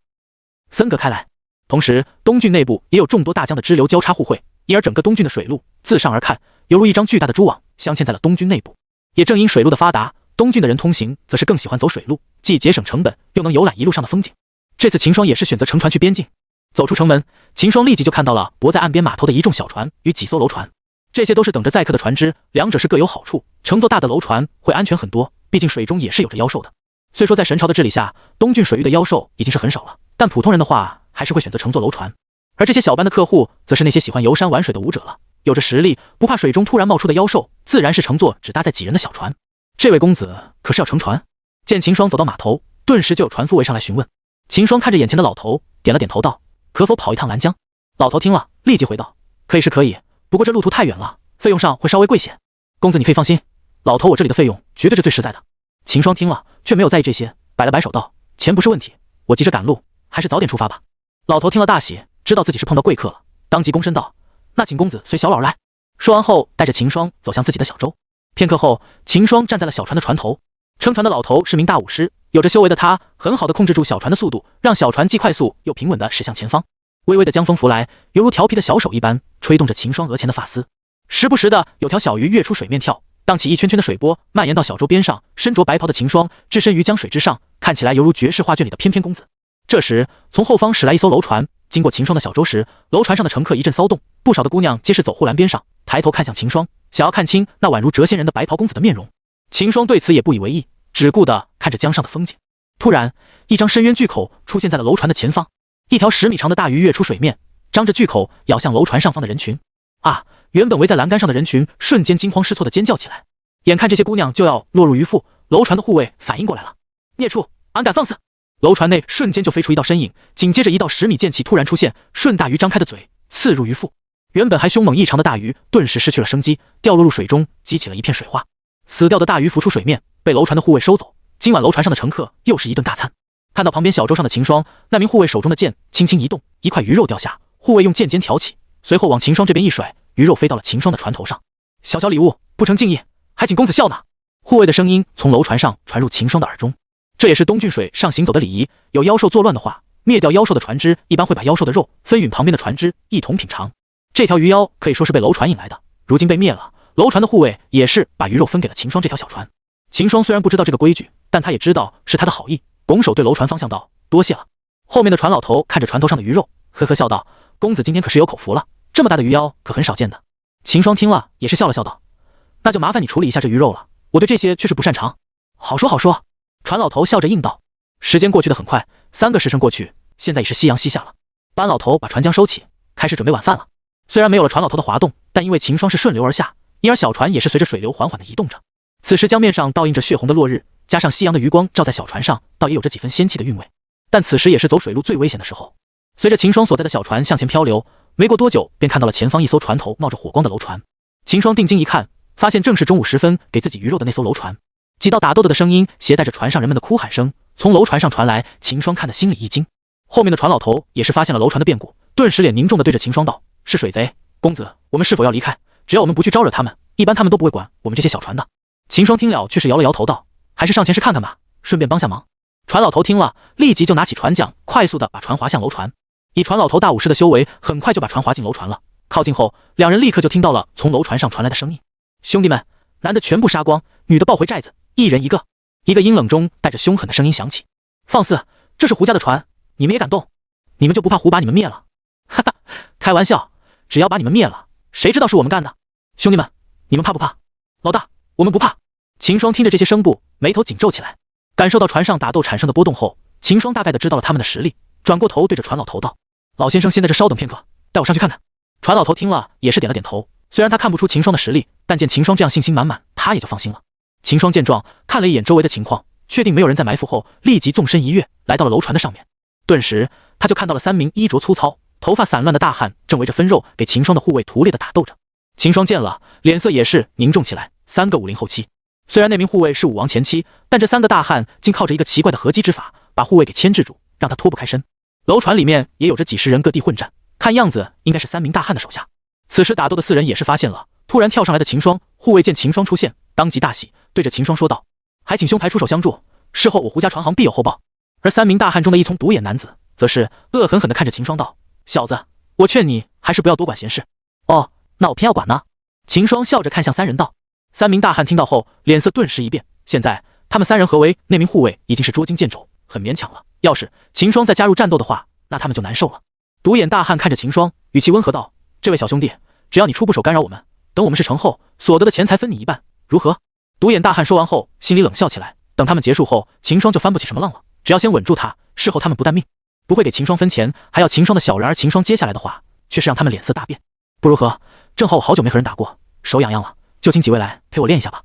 A: 分隔开来。同时，东郡内部也有众多大江的支流交叉互汇，因而整个东郡的水路自上而看，犹如一张巨大的蛛网，镶嵌在了东郡内部。也正因水路的发达，东郡的人通行则是更喜欢走水路，既节省成本，又能游览一路上的风景。这次秦霜也是选择乘船去边境。走出城门，秦霜立即就看到了泊在岸边码头的一众小船与几艘楼船，这些都是等着载客的船只，两者是各有好处。乘坐大的楼船会安全很多，毕竟水中也是有着妖兽的。虽说在神朝的治理下，东郡水域的妖兽已经是很少了，但普通人的话还是会选择乘坐楼船。而这些小班的客户，则是那些喜欢游山玩水的武者了，有着实力，不怕水中突然冒出的妖兽，自然是乘坐只搭载几人的小船。这位公子可是要乘船？见秦霜走到码头，顿时就有船夫围上来询问。秦霜看着眼前的老头，点了点头道：“可否跑一趟兰江？”老头听了，立即回道：“可以是可以，不过这路途太远了，费用上会稍微贵些。公子你可以放心，老头我这里的费用绝对是最实在的。”秦霜听了，却没有在意这些，摆了摆手道：“钱不是问题，我急着赶路，还是早点出发吧。”老头听了大喜，知道自己是碰到贵客了，当即躬身道：“那请公子随小老来。”说完后，带着秦霜走向自己的小舟。片刻后，秦霜站在了小船的船头。撑船的老头是名大武师，有着修为的他很好的控制住小船的速度，让小船既快速又平稳地驶向前方。微微的江风拂来，犹如调皮的小手一般，吹动着秦霜额前的发丝。时不时的有条小鱼跃出水面跳，荡起一圈圈的水波，蔓延到小舟边上。身着白袍的秦霜置身于江水之上，看起来犹如绝世画卷里的翩翩公子。这时，从后方驶来一艘楼船，经过秦霜的小舟时，楼船上的乘客一阵骚动，不少的姑娘皆是走护栏边上，抬头看向秦霜，想要看清那宛如谪仙人的白袍公子的面容。秦霜对此也不以为意，只顾地看着江上的风景。突然，一张深渊巨口出现在了楼船的前方，一条10米长的大鱼跃出水面，张着巨口咬向楼船上方的人群。啊！原本围在栏杆上的人群瞬间惊慌失措地尖叫起来。眼看这些姑娘就要落入鱼腹，楼船的护卫反应过来了，孽畜，俺敢放肆！楼船内瞬间就飞出一道身影，紧接着一道10米剑气突然出现，顺大鱼张开的嘴刺入鱼腹。原本还凶猛异常的大鱼顿时失去了生机，掉落入水中，激起了一片水花。死掉的大鱼浮出水面，被楼船的护卫收走。今晚楼船上的乘客又是一顿大餐。看到旁边小舟上的秦霜，那名护卫手中的剑轻轻一动，一块鱼肉掉下，护卫用剑尖挑起，随后往秦霜这边一甩，鱼肉飞到了秦霜的船头上。小小礼物，不成敬意，还请公子笑纳。护卫的声音从楼船上传入秦霜的耳中。这也是东郡水上行走的礼仪，有妖兽作乱的话，灭掉妖兽的船只一般会把妖兽的肉分允旁边的船只一同品尝。这条鱼妖可以说是被楼船引来的，如今被灭了，楼船的护卫也是把鱼肉分给了秦霜这条小船。秦霜虽然不知道这个规矩，但他也知道是他的好意，拱手对楼船方向道：“多谢了。”后面的船老头看着船头上的鱼肉，呵呵笑道：“公子今天可是有口福了，这么大的鱼妖可很少见的。”秦霜听了也是笑了笑道：“那就麻烦你处理一下这鱼肉了，我对这些却是不擅长。”好说好说，船老头笑着应道。时间过去的很快，3个时辰过去，现在已是夕阳西下了。班老头把船桨收起，开始准备晚饭了。虽然没有了船老头的滑动，但因为秦霜是顺流而下，因而小船也是随着水流缓缓地移动着。此时江面上倒映着血红的落日，加上夕阳的余光照在小船上，倒也有着几分仙气的韵味。但此时也是走水路最危险的时候。随着秦霜所在的小船向前漂流，没过多久便看到了前方一艘船头冒着火光的楼船。秦霜定睛一看，发现正是中午时分给自己鱼肉的那艘楼船。几道打斗的声音携带着船上人们的哭喊声从楼船上传来，秦霜看得心里一惊。后面的船老头也是发现了楼船的变故，顿时脸凝重地对着秦霜道：“是水贼，公子，我们是否要离开？只要我们不去招惹他们，一般他们都不会管我们这些小船的。”秦霜听了却是摇了摇头道：“还是上前去看看吧，顺便帮下忙。”船老头听了，立即就拿起船桨，快速地把船划向楼船。以船老头大武士的修为，很快就把船划进楼船了。靠近后，两人立刻就听到了从楼船上传来的声音：“兄弟们，男的全部杀光，女的抱回寨子，一人一个。”一个阴冷中带着凶狠的声音响起：“放肆！这是胡家的船，你们也敢动？你们就不怕胡把你们灭了？”哈哈，开玩笑，只要把你们灭了，谁知道是我们干的？兄弟们，你们怕不怕？老大，我们不怕。秦霜听着这些声部，眉头紧皱起来。感受到船上打斗产生的波动后，秦霜大概的知道了他们的实力，转过头对着船老头道：“老先生先在这稍等片刻，带我上去看看。”船老头听了也是点了点头，虽然他看不出秦霜的实力，但见秦霜这样信心满满，他也就放心了。秦霜见状，看了一眼周围的情况，确定没有人在埋伏后，立即纵身一跃，来到了楼船的上面。顿时他就看到了3名衣着粗糙、头发散乱的大汉正围着分肉给秦霜的护卫屠烈的打斗着。秦霜见了，脸色也是凝重起来。3个50后期，虽然那名护卫是武王前期，但这3个大汉竟靠着一个奇怪的合击之法，把护卫给牵制住，让他脱不开身。楼船里面也有着几十人各地混战，看样子应该是3名大汉的手下。此时打斗的4人也是发现了突然跳上来的秦霜，护卫见秦霜出现，当即大喜，对着秦霜说道：“还请兄台出手相助，事后我胡家船行必有厚报。”而3名大汉中的一丛独眼男子则是恶狠狠地看着秦霜道：“小子，我劝你还是不要多管闲事。”“哦，那我偏要管呢。”秦霜笑着看向3人道。3名大汉听到后，脸色顿时一变。现在他们3人合围那名护卫已经是捉襟见肘，很勉强了。要是秦霜再加入战斗的话，那他们就难受了。独眼大汉看着秦霜，语气温和道：“这位小兄弟，只要你出不手干扰我们，等我们事成后，所得的钱财分你一半，如何？”独眼大汉说完后，心里冷笑起来。等他们结束后，秦霜就翻不起什么浪了。只要先稳住他，事后他们不但命不会给秦霜分钱，还要秦霜的小人。而秦霜接下来的话，却是让他们脸色大变。不如何？正好我好久没和人打过，手痒痒了，就请几位来陪我练一下吧。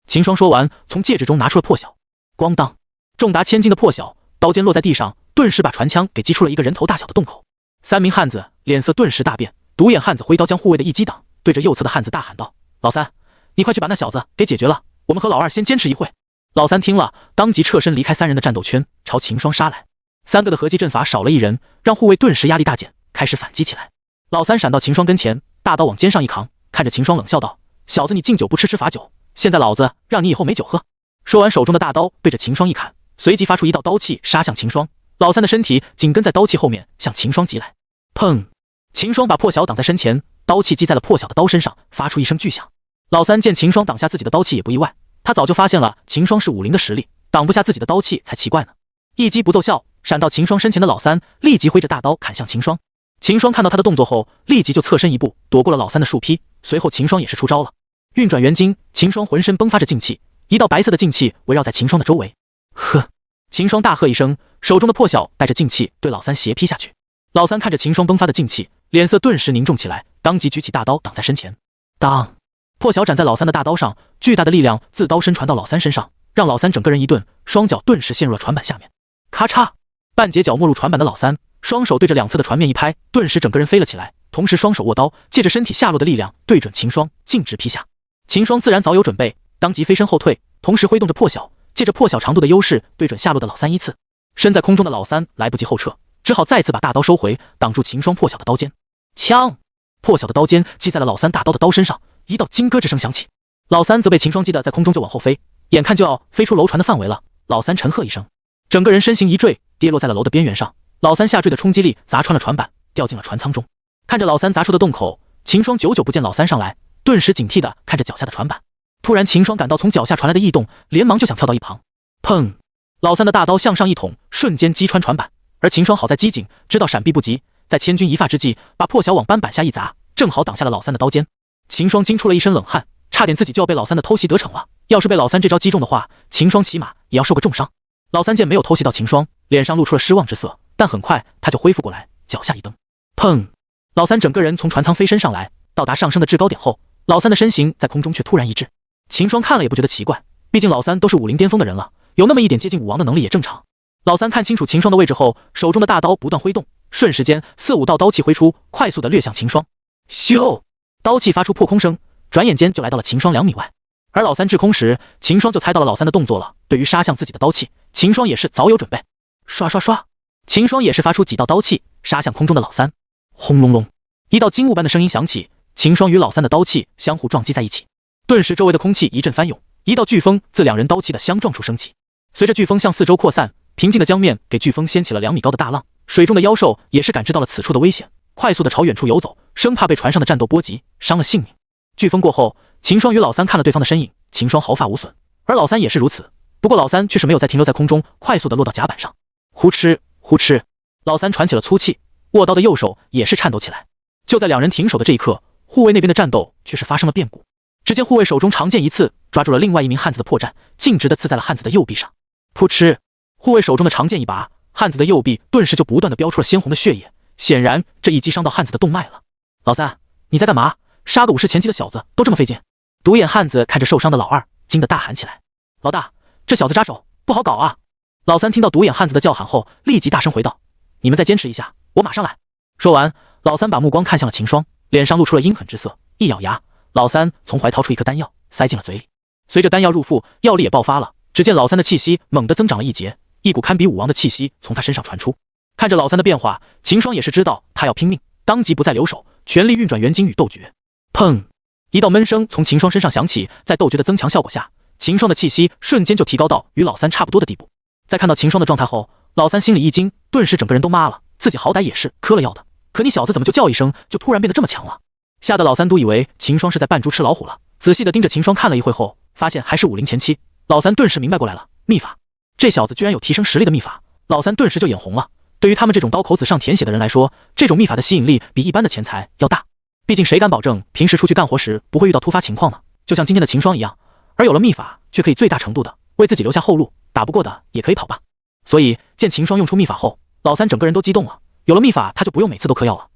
A: 秦霜说完，从戒指中拿出了破晓，咣当，重达1000斤的破晓，刀尖落在地上，顿时把船枪给击出了一个人头大小的洞口。3名汉子脸色顿时大变，独眼汉子挥刀将护卫的一击挡，对着右侧的汉子大喊道：“老三，你快去把那小子给解决了，我们和老二先坚持一会。”老三听了，当即侧身离开3人的战斗圈，朝秦霜杀来。3个的合击阵法少了一人，让护卫顿时压力大减，开始反击起来。老三闪到秦霜跟前，大刀往肩上一扛，看着秦霜冷笑道：“小子，你敬酒不吃吃罚酒，现在老子让你以后没酒喝。”说完，手中的大刀对着秦霜一砍，随即发出一道刀气杀向秦霜。老三的身体紧跟在刀气后面，向秦霜击来。砰！秦霜把破晓挡在身前，刀气击在了破晓的刀身上，发出一声巨响。老三见秦霜挡下自己的刀气也不意外，他早就发现了秦霜是50的实力，挡不下自己的刀气才奇怪呢。一击不奏效，闪到秦霜身前的老三立即挥着大刀砍向秦霜。秦霜看到他的动作后，立即就侧身一步躲过了老三的树劈，随后秦霜也是出招了。运转元金，秦霜浑身迸发着劲气，一道白色的劲气围绕在秦霜的周围。呵！秦霜大喝一声，手中的破晓带着劲气对老三斜劈下去。老三看着秦霜迸发的劲气，脸色顿时凝重起来，当即举起大刀挡在身前。当！破晓斩在老三的大刀上，巨大的力量自刀身传到老三身上，让老三整个人一顿，双脚顿时陷入了船板下面。咔嚓！半截脚没入船板的老三，双手对着两侧的船面一拍，顿时整个人飞了起来，同时双手握刀，借着身体下落的力量对准秦霜，径直劈下。秦霜自然早有准备，当即飞身后退，同时挥动着破晓，借着破晓长度的优势对准下落的老三依刺。身在空中的老三来不及后撤，只好再次把大刀收回，挡住秦霜破晓的刀尖。枪！破晓的刀尖击在了老三大刀的刀身上，一道金戈之声响起。老三则被秦霜击得在空中就往后飞，眼看就要飞出楼船的范围了。老三沉喝一声，整个人身形一坠，跌落在了楼的边缘上。老三下坠的冲击力砸穿了船板，掉进了船舱中。看着老三砸出的洞口，秦霜久久不见老三上来，顿时警惕地看着脚下的船板。突然，秦霜感到从脚下传来的异动，连忙就想跳到一旁。砰！老三的大刀向上一捅，瞬间击穿船板。而秦霜好在机警，知道闪避不及，在千钧一发之际，把破晓往扳板下一砸，正好挡下了老三的刀尖。秦霜惊出了一身冷汗，差点自己就要被老三的偷袭得逞了。要是被老三这招击中的话，秦霜起码也要受个重伤。老三见没有偷袭到秦霜，脸上露出了失望之色，但很快他就恢复过来，脚下一蹬，砰！老三整个人从船舱飞身上来，到达上升的制高点后，老三的身形在空中却突然一滞。秦霜看了也不觉得奇怪，毕竟老三都是武林巅峰的人了，有那么一点接近武王的能力也正常。老三看清楚秦霜的位置后，手中的大刀不断挥动，瞬时间4-5道刀气挥出，快速的掠向秦霜。咻！刀气发出破空声，转眼间就来到了秦霜2米外。而老三滞空时，秦霜就猜到了老三的动作了。对于杀向自己的刀气，秦霜也是早有准备。刷刷刷，秦霜也是发出几道刀气，杀向空中的老三。轰隆隆，一道金雾般的声音响起，秦霜与老三的刀气相互撞击在一起，顿时周围的空气一阵翻涌，一道飓风自两人刀气的相撞处升起。随着飓风向四周扩散，平静的江面给飓风掀起了2米高的大浪。水中的妖兽也是感知到了此处的危险，快速的朝远处游走，生怕被船上的战斗波及，伤了性命。飓风过后，秦霜与老三看了对方的身影，秦霜毫发无损，而老三也是如此。不过老三却是没有再停留在空中，快速的落到甲板上。呼哧呼哧，老三喘起了粗气，握刀的右手也是颤抖起来。就在两人停手的这一刻，护卫那边的战斗却是发生了变故。只见护卫手中长剑一刺，抓住了另外一名汉子的破绽，径直的刺在了汉子的右臂上。噗嗤，护卫手中的长剑一拔，汉子的右臂顿时就不断的飙出了鲜红的血液，显然这一击伤到汉子的动脉了。老三，你在干嘛？杀个50前期的小子都这么费劲？独眼汉子看着受伤的老二，惊得大喊起来。老大，这小子扎手，不好搞啊！老三听到独眼汉子的叫喊后，立即大声回道：你们再坚持一下，我马上来。说完，老三把目光看向了秦霜，脸上露出了阴狠之色，一咬牙，老三从怀掏出一颗丹药，塞进了嘴里。随着丹药入腹，药力也爆发了，只见老三的气息猛地增长了一截，一股堪比武王的气息从他身上传出。看着老三的变化，秦霜也是知道他要拼命，当即不再留手，全力运转元金羽斗诀。砰！一道闷声从秦霜身上响起，在斗诀的增强效果下，秦霜的气息瞬间就提高到与老三差不多的地步。在看到秦霜的状态后，老三心里一惊，顿时整个人都麻了，自己好歹也是嗑了药的，可你小子怎么就叫一声就突然变得这么强了？吓得老三都以为秦霜是在扮猪吃老虎了，仔细的盯着秦霜看了一会后，发现还是50前期。老三顿时明白过来了，秘法，这小子居然有提升实力的秘法。老三顿时就眼红了。对于他们这种刀口子上舔血的人来说，这种秘法的吸引力比一般的钱财要大。毕竟谁敢保证平时出去干活时不会遇到突发情况呢？就像今天的秦霜一样，而有了秘法却可以最大程度的为自己留下后路，打不过的也可以跑吧。所以见秦霜用出秘法后，老三整个人都激动了。有了秘法，他就不用每次都嗑药了。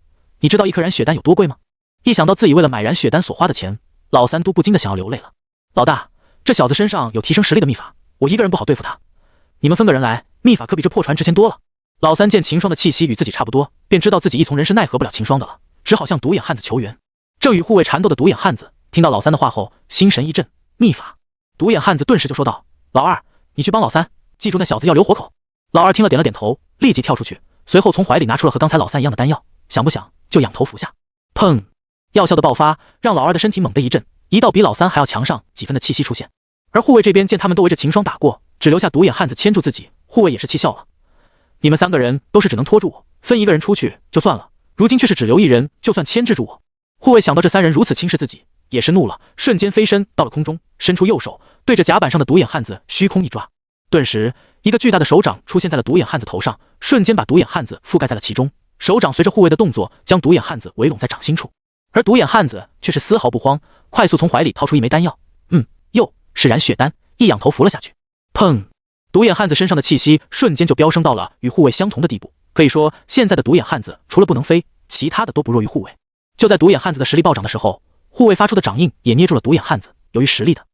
A: 你知道一颗燃血丹有多贵吗？一想到自己为了买燃血丹所花的钱，老三都不禁的想要流泪了。老大，这小子身上有提升实力的秘法，我一个人不好对付他，你们分个人来，秘法可比这破船值钱多了。老三见秦霜的气息与自己差不多，便知道自己一从人是奈何不了秦霜的了，只好向独眼汉子求援。正与护卫缠斗的独眼汉子听到老三的话后，心神一震，秘法。独眼汉子顿时就说道：老二，你去帮老三，记住那小子要留活口。老二听了点了点头，立即跳出去，随后从怀里拿出了和刚才老三一样的丹药，想不想就仰头服下。砰！药效的爆发让老二的身体猛地一震，一道比老三还要强上几分的气息出现。而护卫这边见他们都围着秦霜打过，只留下独眼汉子牵住自己，护卫也是气笑了。你们3个人都是只能拖住我，分一个人出去就算了，如今却是只留一人，就算牵制住我。护卫想到这3人如此轻视自己，也是怒了，瞬间飞身到了空中，伸出右手对着甲板上的独眼汉子虚空一抓，顿时一个巨大的手掌出现在了独眼汉子头上，瞬间把独眼汉子覆盖在了其中。手掌随着护卫的动作将独眼汉子围拢在掌心处，而独眼汉子却是丝毫不慌，快速从怀里掏出一枚丹药，又是燃血丹，一仰头伏了下去。砰！独眼汉子身上的气息瞬间就飙升到了与护卫相同的地步，可以说现在的独眼汉子除了不能飞，其他的都不弱于护卫。就在独眼汉子的实力暴涨的时候，护卫发出的掌印也捏住了独眼汉子。由于实力的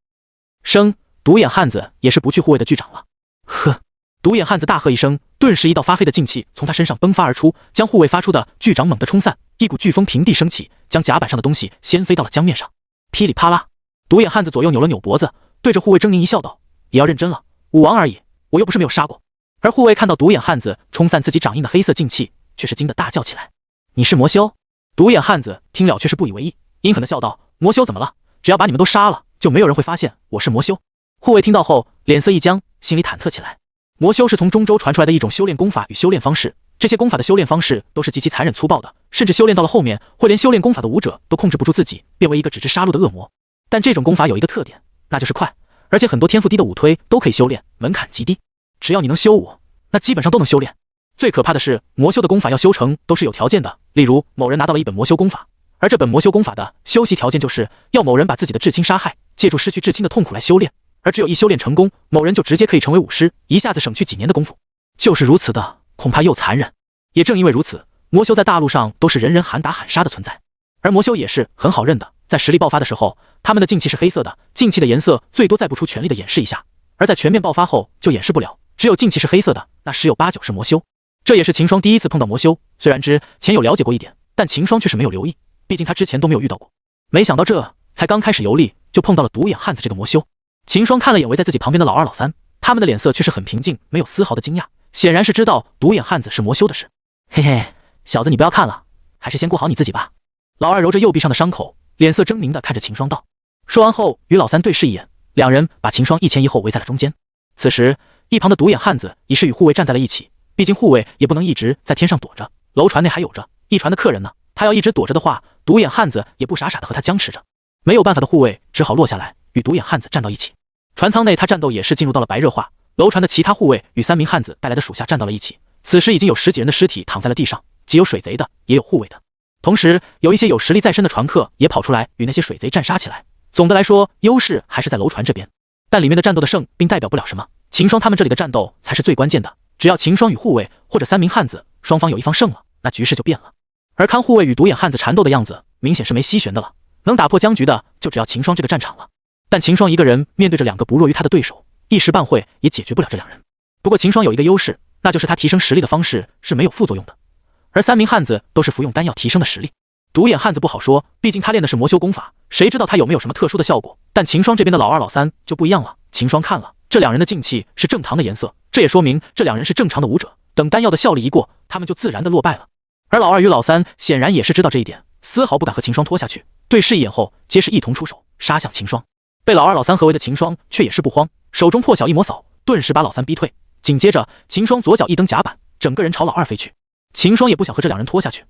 A: 升，独眼汉子也是不去护卫的巨掌了。呵！独眼汉子大喝一声，顿时一道发黑的劲气从他身上迸发而出，将护卫发出的巨掌猛地冲散，一股飓风平地升起，将甲板上的东西掀飞到了江面上。噼里啪啦，独眼汉子左右扭了扭脖子，对着护卫狰狞一笑道：“也要认真了，武王而已，我又不是没有杀过。”而护卫看到独眼汉子冲散自己掌印的黑色劲气，却是惊得大叫起来：“你是魔修？”独眼汉子听了却是不以为意，阴狠地笑道：“魔修怎么了？只要把你们都杀了，就没有人会发现我是魔修。”护卫听到后脸色一僵，心里忐忑起来。魔修是从中州传出来的一种修炼功法与修炼方式，这些功法的修炼方式都是极其残忍粗暴的，甚至修炼到了后面，会连修炼功法的武者都控制不住自己，变为一个只知杀戮的恶魔。但这种功法有一个特点，那就是快，而且很多天赋低的武推都可以修炼，门槛极低，只要你能修武，那基本上都能修炼。最可怕的是，魔修的功法要修成都是有条件的，例如某人拿到了一本魔修功法，而这本魔修功法的修习条件就是要某人把自己的至亲杀害，借助失去至亲的痛苦来修炼，而只有一修炼成功，某人就直接可以成为武师，一下子省去几年的功夫。就是如此的恐怕又残忍。也正因为如此，魔修在大陆上都是人人喊打喊杀的存在。而魔修也是很好认的，在实力爆发的时候，他们的劲气是黑色的，劲气的颜色最多再不出全力的掩饰一下，而在全面爆发后就掩饰不了，只有劲气是黑色的，那十有八九是魔修。这也是秦霜第一次碰到魔修，虽然之前有了解过一点，但秦霜却是没有留意，毕竟他之前都没有遇到过。没想到这才刚开始游历，就碰到了独眼汉子这个魔修。秦霜看了眼围在自己旁边的老二老三，他们的脸色却是很平静，没有丝毫的惊讶，显然是知道独眼汉子是魔修的事。嘿嘿，小子你不要看了，还是先顾好你自己吧。老二揉着右臂上的伤口，脸色狰狞地看着秦霜道。说完后与老三对视一眼，两人把秦霜一前一后围在了中间。此时一旁的独眼汉子已是与护卫站在了一起，毕竟护卫也不能一直在天上躲着，楼船内还有着一船的客人呢，他要一直躲着的话，独眼汉子也不傻傻的和他僵持着。没有办法的护卫只好落下来与独眼汉子站到一起。船舱内他战斗也是进入到了白热化，楼船的其他护卫与3名汉子带来的属下站到了一起，此时已经有10几人的尸体躺在了地上，既有水贼的也有护卫的，同时有一些有实力在身的船客也跑出来与那些水贼战杀起来。总的来说优势还是在楼船这边，但里面的战斗的胜并代表不了什么，秦霜他们这里的战斗才是最关键的，只要秦霜与护卫或者3名汉子双方有一方胜了，那局势就变了。而看护卫与独眼汉子缠斗的样子，明显是没西旋的了，能打破僵局的就只要秦霜这个战场了。但秦霜一个人面对着2个不弱于他的对手，一时半会也解决不了这2人。不过秦霜有一个优势，那就是他提升实力的方式是没有副作用的，而3名汉子都是服用丹药提升的实力。独眼汉子不好说，毕竟他练的是魔修功法，谁知道他有没有什么特殊的效果。但秦霜这边的老二老三就不一样了，秦霜看了这2人的劲气是正常的颜色，这也说明这2人是正常的武者，等丹药的效力一过，他们就自然的落败了。而老二与老三显然也是知道这一点，丝毫不敢和秦霜拖下去，对视一眼后皆是一同出手杀向秦霜。被老二老三合围的秦霜却也是不慌，手中破晓一抹扫，顿时把老三逼退。紧接着秦霜左脚一蹬甲板，整个人朝老二飞去。秦霜也不想和这2人拖下去，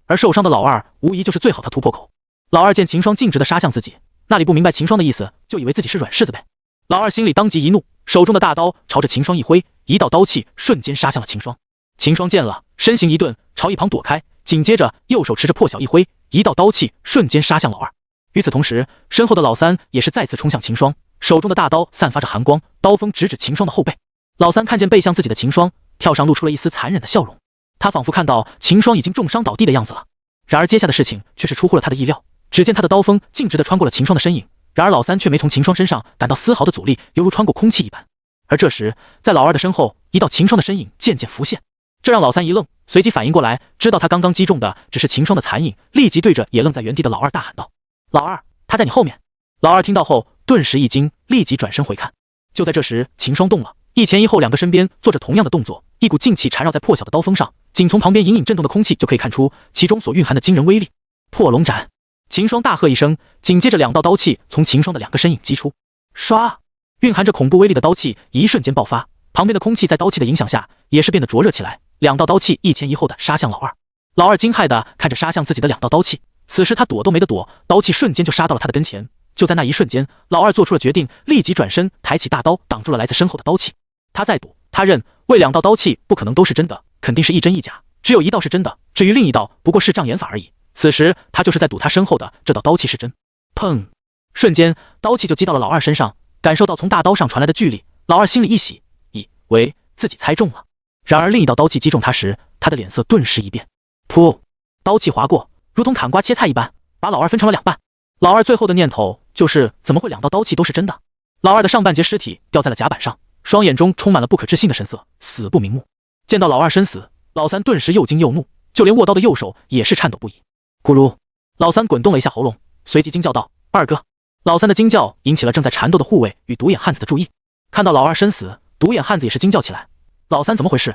A: 而受伤的老二无疑就是最好的突破口。老二见秦霜径直的杀向自己，那里不明白秦霜的意思，就以为自己是软柿子呗。老二心里当即一怒，手中的大刀朝着秦霜一挥，一道刀气瞬间杀向了秦霜。秦霜见了，身形一顿，朝一旁躲开，紧接着右手持着破晓一挥，一道刀气瞬间杀向老二。与此同时，身后的老三也是再次冲向秦霜，手中的大刀散发着寒光，刀锋直指秦霜的后背。老三看见背向自己的秦霜，跳上露出了一丝残忍的笑容，他仿佛看到秦霜已经重伤倒地的样子了。然而接下的事情却是出乎了他的意料，只见他的刀锋径直地穿过了秦霜的身影，然而老三却没从秦霜身上感到丝毫的阻力，犹如穿过空气一般。而这时在老二的身后，一道秦霜的身影渐渐浮现，这让老三一愣，随即反应过来，知道他刚刚击中的只是秦霜的残影，立即对着也愣在原地的老二大喊道：老二，他在你后面。老二听到后顿时一惊，立即转身回看。就在这时，秦霜动了，一前一后2个身边做着同样的动作，一股劲气缠绕在破晓的刀锋上，仅从旁边隐隐震动的空气就可以看出其中所蕴含的惊人威力。破龙斩！秦霜大喝一声，紧接着2道刀气从秦霜的2个身影击出，唰！蕴含着恐怖威力的刀气一瞬间爆发，旁边的空气在刀气的影响下也是变得灼热起来，2道刀气一前一后的杀向老二。老二惊骇的看着杀向自己的2道刀气，此时他躲都没得躲，刀气瞬间就杀到了他的跟前。就在那一瞬间，老二做出了决定，立即转身抬起大刀挡住了来自身后的刀气。他再赌，他认为2道刀气不可能都是真的，肯定是一真一假，只有1道是真的，至于另1道不过是障眼法而已。此时他就是在赌他身后的这道刀气是真。砰！瞬间刀气就击到了老二身上，感受到从大刀上传来的巨力，老二心里一喜，以为自己猜中了。然而另一道刀气击中他时，他的脸色顿时一变，噗，刀气划过，如同砍瓜切菜一般，把老二分成了两半。老二最后的念头就是怎么会两道刀气都是真的？老二的上半截尸体掉在了甲板上，双眼中充满了不可置信的神色，死不瞑目。见到老二身死，老三顿时又惊又怒，就连握刀的右手也是颤抖不已。咕噜，老三滚动了一下喉咙，随即惊叫道：“二哥！”老三的惊叫引起了正在缠斗的护卫与独眼汉子的注意。看到老二身死，独眼汉子也是惊叫起来：“老三怎么回事？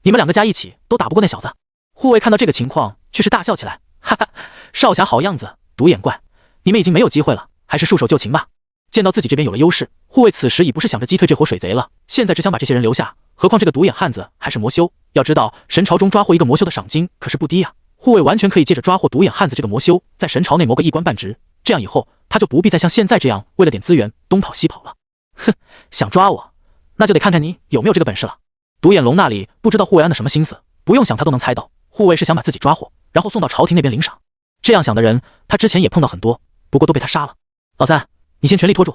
A: 你们两个加一起都打不过那小子！”护卫看到这个情况，却是大笑起来：“哈哈，少侠好样子，独眼怪，你们已经没有机会了，还是束手就擒吧。”见到自己这边有了优势，护卫此时已不是想着击退这伙水贼了，现在只想把这些人留下。何况这个独眼汉子还是魔修，要知道神朝中抓获一个魔修的赏金可是不低啊！护卫完全可以借着抓获独眼汉子这个魔修，在神朝内谋个一官半职，这样以后他就不必再像现在这样为了点资源东跑西跑了。哼，想抓我，那就得看看你有没有这个本事了。独眼龙那里不知道护卫安的什么心思，不用想他都能猜到，护卫是想把自己抓获，然后送到朝廷那边领赏。这样想的人，他之前也碰到很多，不过都被他杀了。老三，你先全力拖住，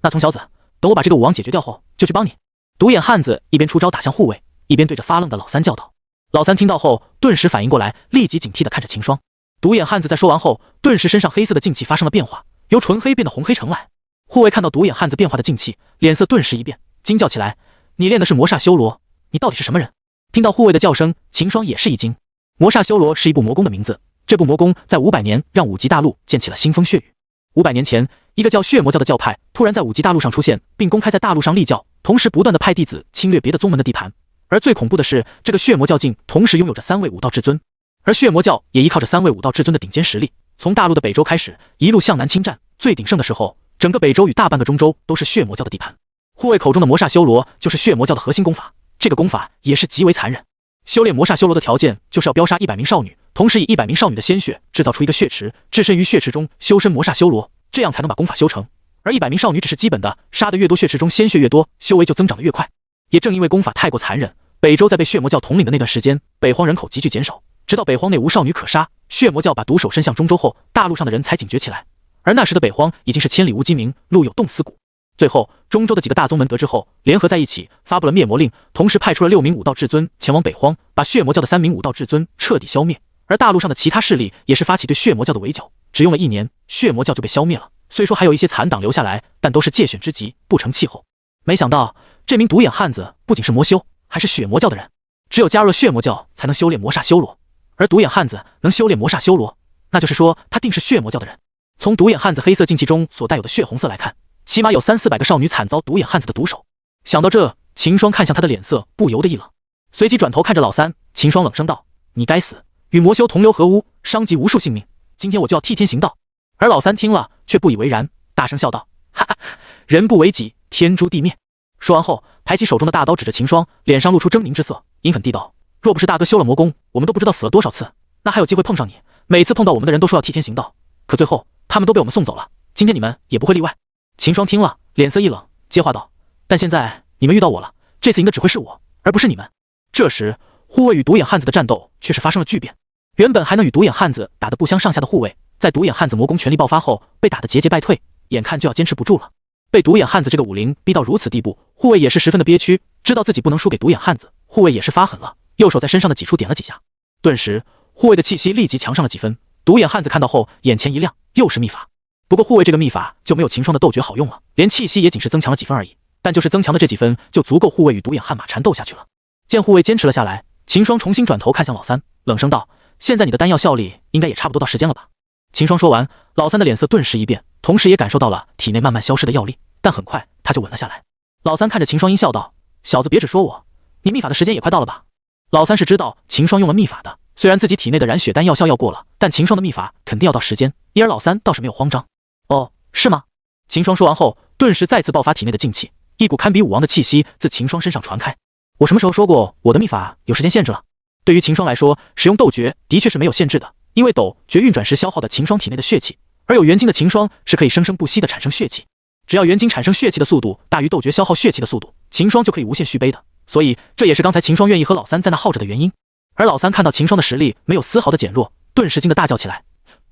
A: 那从小子，等我把这个武王解决掉后，就去帮你。独眼汉子一边出招打向护卫，一边对着发愣的老三叫道。老三听到后，顿时反应过来，立即警惕地看着秦霜。独眼汉子在说完后，顿时身上黑色的劲气发生了变化，由纯黑变得红黑成来。护卫看到独眼汉子变化的劲气，脸色顿时一变，惊叫起来：“你练的是魔煞修罗？你到底是什么人？”听到护卫的叫声，秦霜也是一惊。魔煞修罗是一部魔功的名字，这部魔功在500年让五极大陆溅起了腥风血雨。500年前，一个叫血魔教的教派突然在五极大陆上出现，并公开在大陆上立教，同时不断的派弟子侵略别的宗门的地盘。而最恐怖的是，这个血魔教境同时拥有着3位武道至尊，而血魔教也依靠着3位武道至尊的顶尖实力，从大陆的北周开始，一路向南侵占。最鼎盛的时候，整个北周与大半个中州都是血魔教的地盘。护卫口中的魔煞修罗就是血魔教的核心功法，这个功法也是极为残忍。修炼魔煞修罗的条件就是要标杀100名少女，同时以100名少女的鲜血制造出一个血池，置身于血池中修身魔煞修罗，这样才能把功法修成。而100名少女只是基本的，杀得越多，血池中鲜血越多，修为就增长得越快。也正因为功法太过残忍，北周在被血魔教统领的那段时间，北荒人口急剧减少，直到北荒内无少女可杀，血魔教把毒手伸向中州后，大陆上的人才警觉起来。而那时的北荒已经是千里无鸡鸣，路有冻死骨。最后，中州的几个大宗门得知后，联合在一起发布了灭魔令，同时派出了6名武道至尊前往北荒，把血魔教的3名武道至尊彻底消灭。而大陆上的其他势力也是发起对血魔教的围剿，只用了1年，血魔教就被消灭了。虽说还有一些残党留下来，但都是借选之极，不成气候。没想到这名独眼汉子不仅是魔修，还是血魔教的人。只有加入了血魔教，才能修炼魔煞修罗。而独眼汉子能修炼魔煞修罗，那就是说他定是血魔教的人。从独眼汉子黑色劲气中所带有的血红色来看，起码有300-400个少女惨遭独眼汉子的毒手。想到这，秦霜看向他的脸色不由得一冷，随即转头看着老三。秦霜冷声道：“你该死，与魔修同流合污，伤及无数性命，今天我就要替天行道。”而老三听了却不以为然，大声笑道：“哈哈，人不为己，天诛地灭。”说完后，抬起手中的大刀指着秦霜，脸上露出狰狞之色，阴狠地道：“若不是大哥修了魔功，我们都不知道死了多少次，那还有机会碰上你。每次碰到我们的人都说要替天行道，可最后他们都被我们送走了，今天你们也不会例外。”秦霜听了，脸色一冷，接话道：“但现在你们遇到我了，这次赢的只会是我，而不是你们。”这时，护卫与独眼汉子的战斗却是发生了巨变。原本还能与独眼汉子打得不相上下的护卫，在独眼汉子魔功全力爆发后，被打得节节败退，眼看就要坚持不住了。被独眼汉子这个武灵逼到如此地步，护卫也是十分的憋屈，知道自己不能输给独眼汉子，护卫也是发狠了，右手在身上的几处点了几下，顿时护卫的气息立即强上了几分。独眼汉子看到后，眼前一亮，又是秘法。不过护卫这个秘法就没有秦霜的斗诀好用了，连气息也仅是增强了几分而已，但就是增强的这几分就足够护卫与独眼悍马缠斗下去了。见护卫坚持了下来，秦霜重新转头看向老三，冷声道：“现在你的丹药效力应该也差不多到时间了吧？”秦霜说完，老三的脸色顿时一变，同时也感受到了体内慢慢消失的药力，但很快他就稳了下来。老三看着秦霜阴笑道：“小子别只说我，你秘法的时间也快到了吧？”老三是知道秦霜用了秘法的，虽然自己体内的染血丹药效药过了，但秦霜的秘法肯定要到时间，因而老三倒是没有慌张。哦，是吗？秦霜说完后，顿时再次爆发体内的劲气，一股堪比武王的气息自秦霜身上传开。我什么时候说过我的秘法有时间限制了？对于秦霜来说，使用斗诀的确是没有限制的，因为斗诀运转时消耗的秦霜体内的血气，而有元晶的秦霜是可以生生不息的产生血气。只要元晶产生血气的速度大于斗诀消耗血气的速度，秦霜就可以无限续杯的。所以这也是刚才秦霜愿意和老三在那耗着的原因。而老三看到秦霜的实力没有丝毫的减弱，顿时惊得大叫起来：“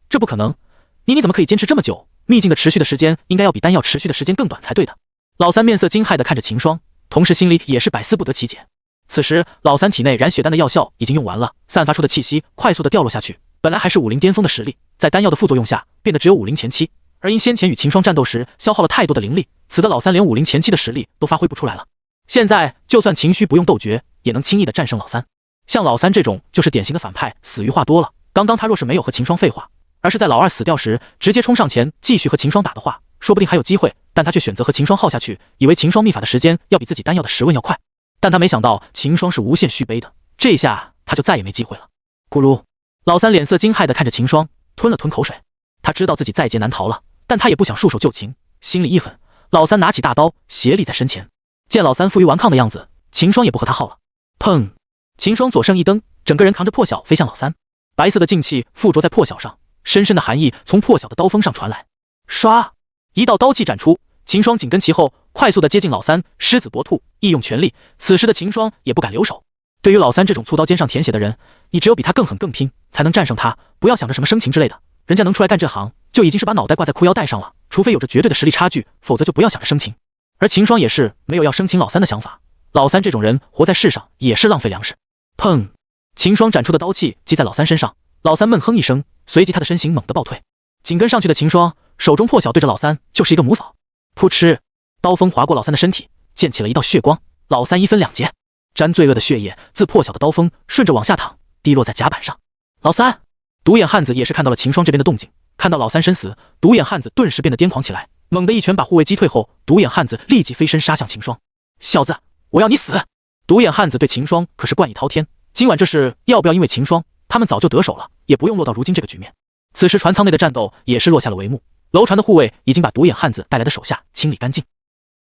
A: 这不可能！你怎么可以坚持这么久？秘境的持续的时间应该要比丹药持续的时间更短才对的。”老三面色惊骇地看着秦霜，同时心里也是百思不得其解。此时老三体内燃血丹的药效已经用完了，散发出的气息快速地掉落下去，本来还是50巅峰的实力，在丹药的副作用下变得只有50前期，而因先前与秦霜战斗时消耗了太多的灵力，此的老三连50前期的实力都发挥不出来了。现在就算秦虚不用斗诀，也能轻易地战胜老三。像老三这种就是典型的反派，死鱼话多了。刚刚他若是没有和秦霜废话，而是在老二死掉时直接冲上前继续和秦霜打的话，说不定还有机会，但他却选择和秦霜耗下去，以为秦霜秘法的时间要比自己丹药的10问要快。但他没想到秦霜是无限续杯的，这下他就再也没机会了。咕噜，老三脸色惊骇地看着秦霜，吞了吞口水。他知道自己在劫难逃了，但他也不想束手就擒，心里一狠，老三拿起大刀斜立在身前。见老三负隅顽抗的样子，秦霜也不和他耗了。砰！秦霜左身一蹬，整个人扛着破晓飞向老三。白色的劲气附着在破晓上，深深的寒意从破晓的刀锋上传来。唰！一道刀气斩出，秦霜紧跟其后，快速的接近老三，狮子搏兔，一用全力。此时的秦霜也不敢留手。对于老三这种粗刀尖上舔血的人，你只有比他更狠更拼，才能战胜他。不要想着什么生情之类的，人家能出来干这行，就已经是把脑袋挂在裤腰带上了。除非有着绝对的实力差距，否则就不要想着生情。而秦霜也是没有要生擒老三的想法。老三这种人活在世上也是浪费粮食。砰！秦霜斩出的刀气击在老三身上，老三闷哼一声，随即他的身形猛地暴退。紧跟上去的秦霜手中破晓对着老三就是一个母扫。噗嗤！刀锋划过老三的身体，溅起了一道血光。老三一分两截，沾罪恶的血液自破晓的刀锋顺着往下淌，滴落在甲板上。老三！独眼汉子也是看到了秦霜这边的动静，看到老三身死，独眼汉子顿时变得癫狂起来，猛地一拳把护卫击退后，独眼汉子立即飞身杀向秦霜。小子，我要你死！独眼汉子对秦霜可是冠以滔天，今晚这事要不要因为秦霜，他们早就得手了，也不用落到如今这个局面。此时船舱内的战斗也是落下了帷幕，楼船的护卫已经把独眼汉子带来的手下清理干净，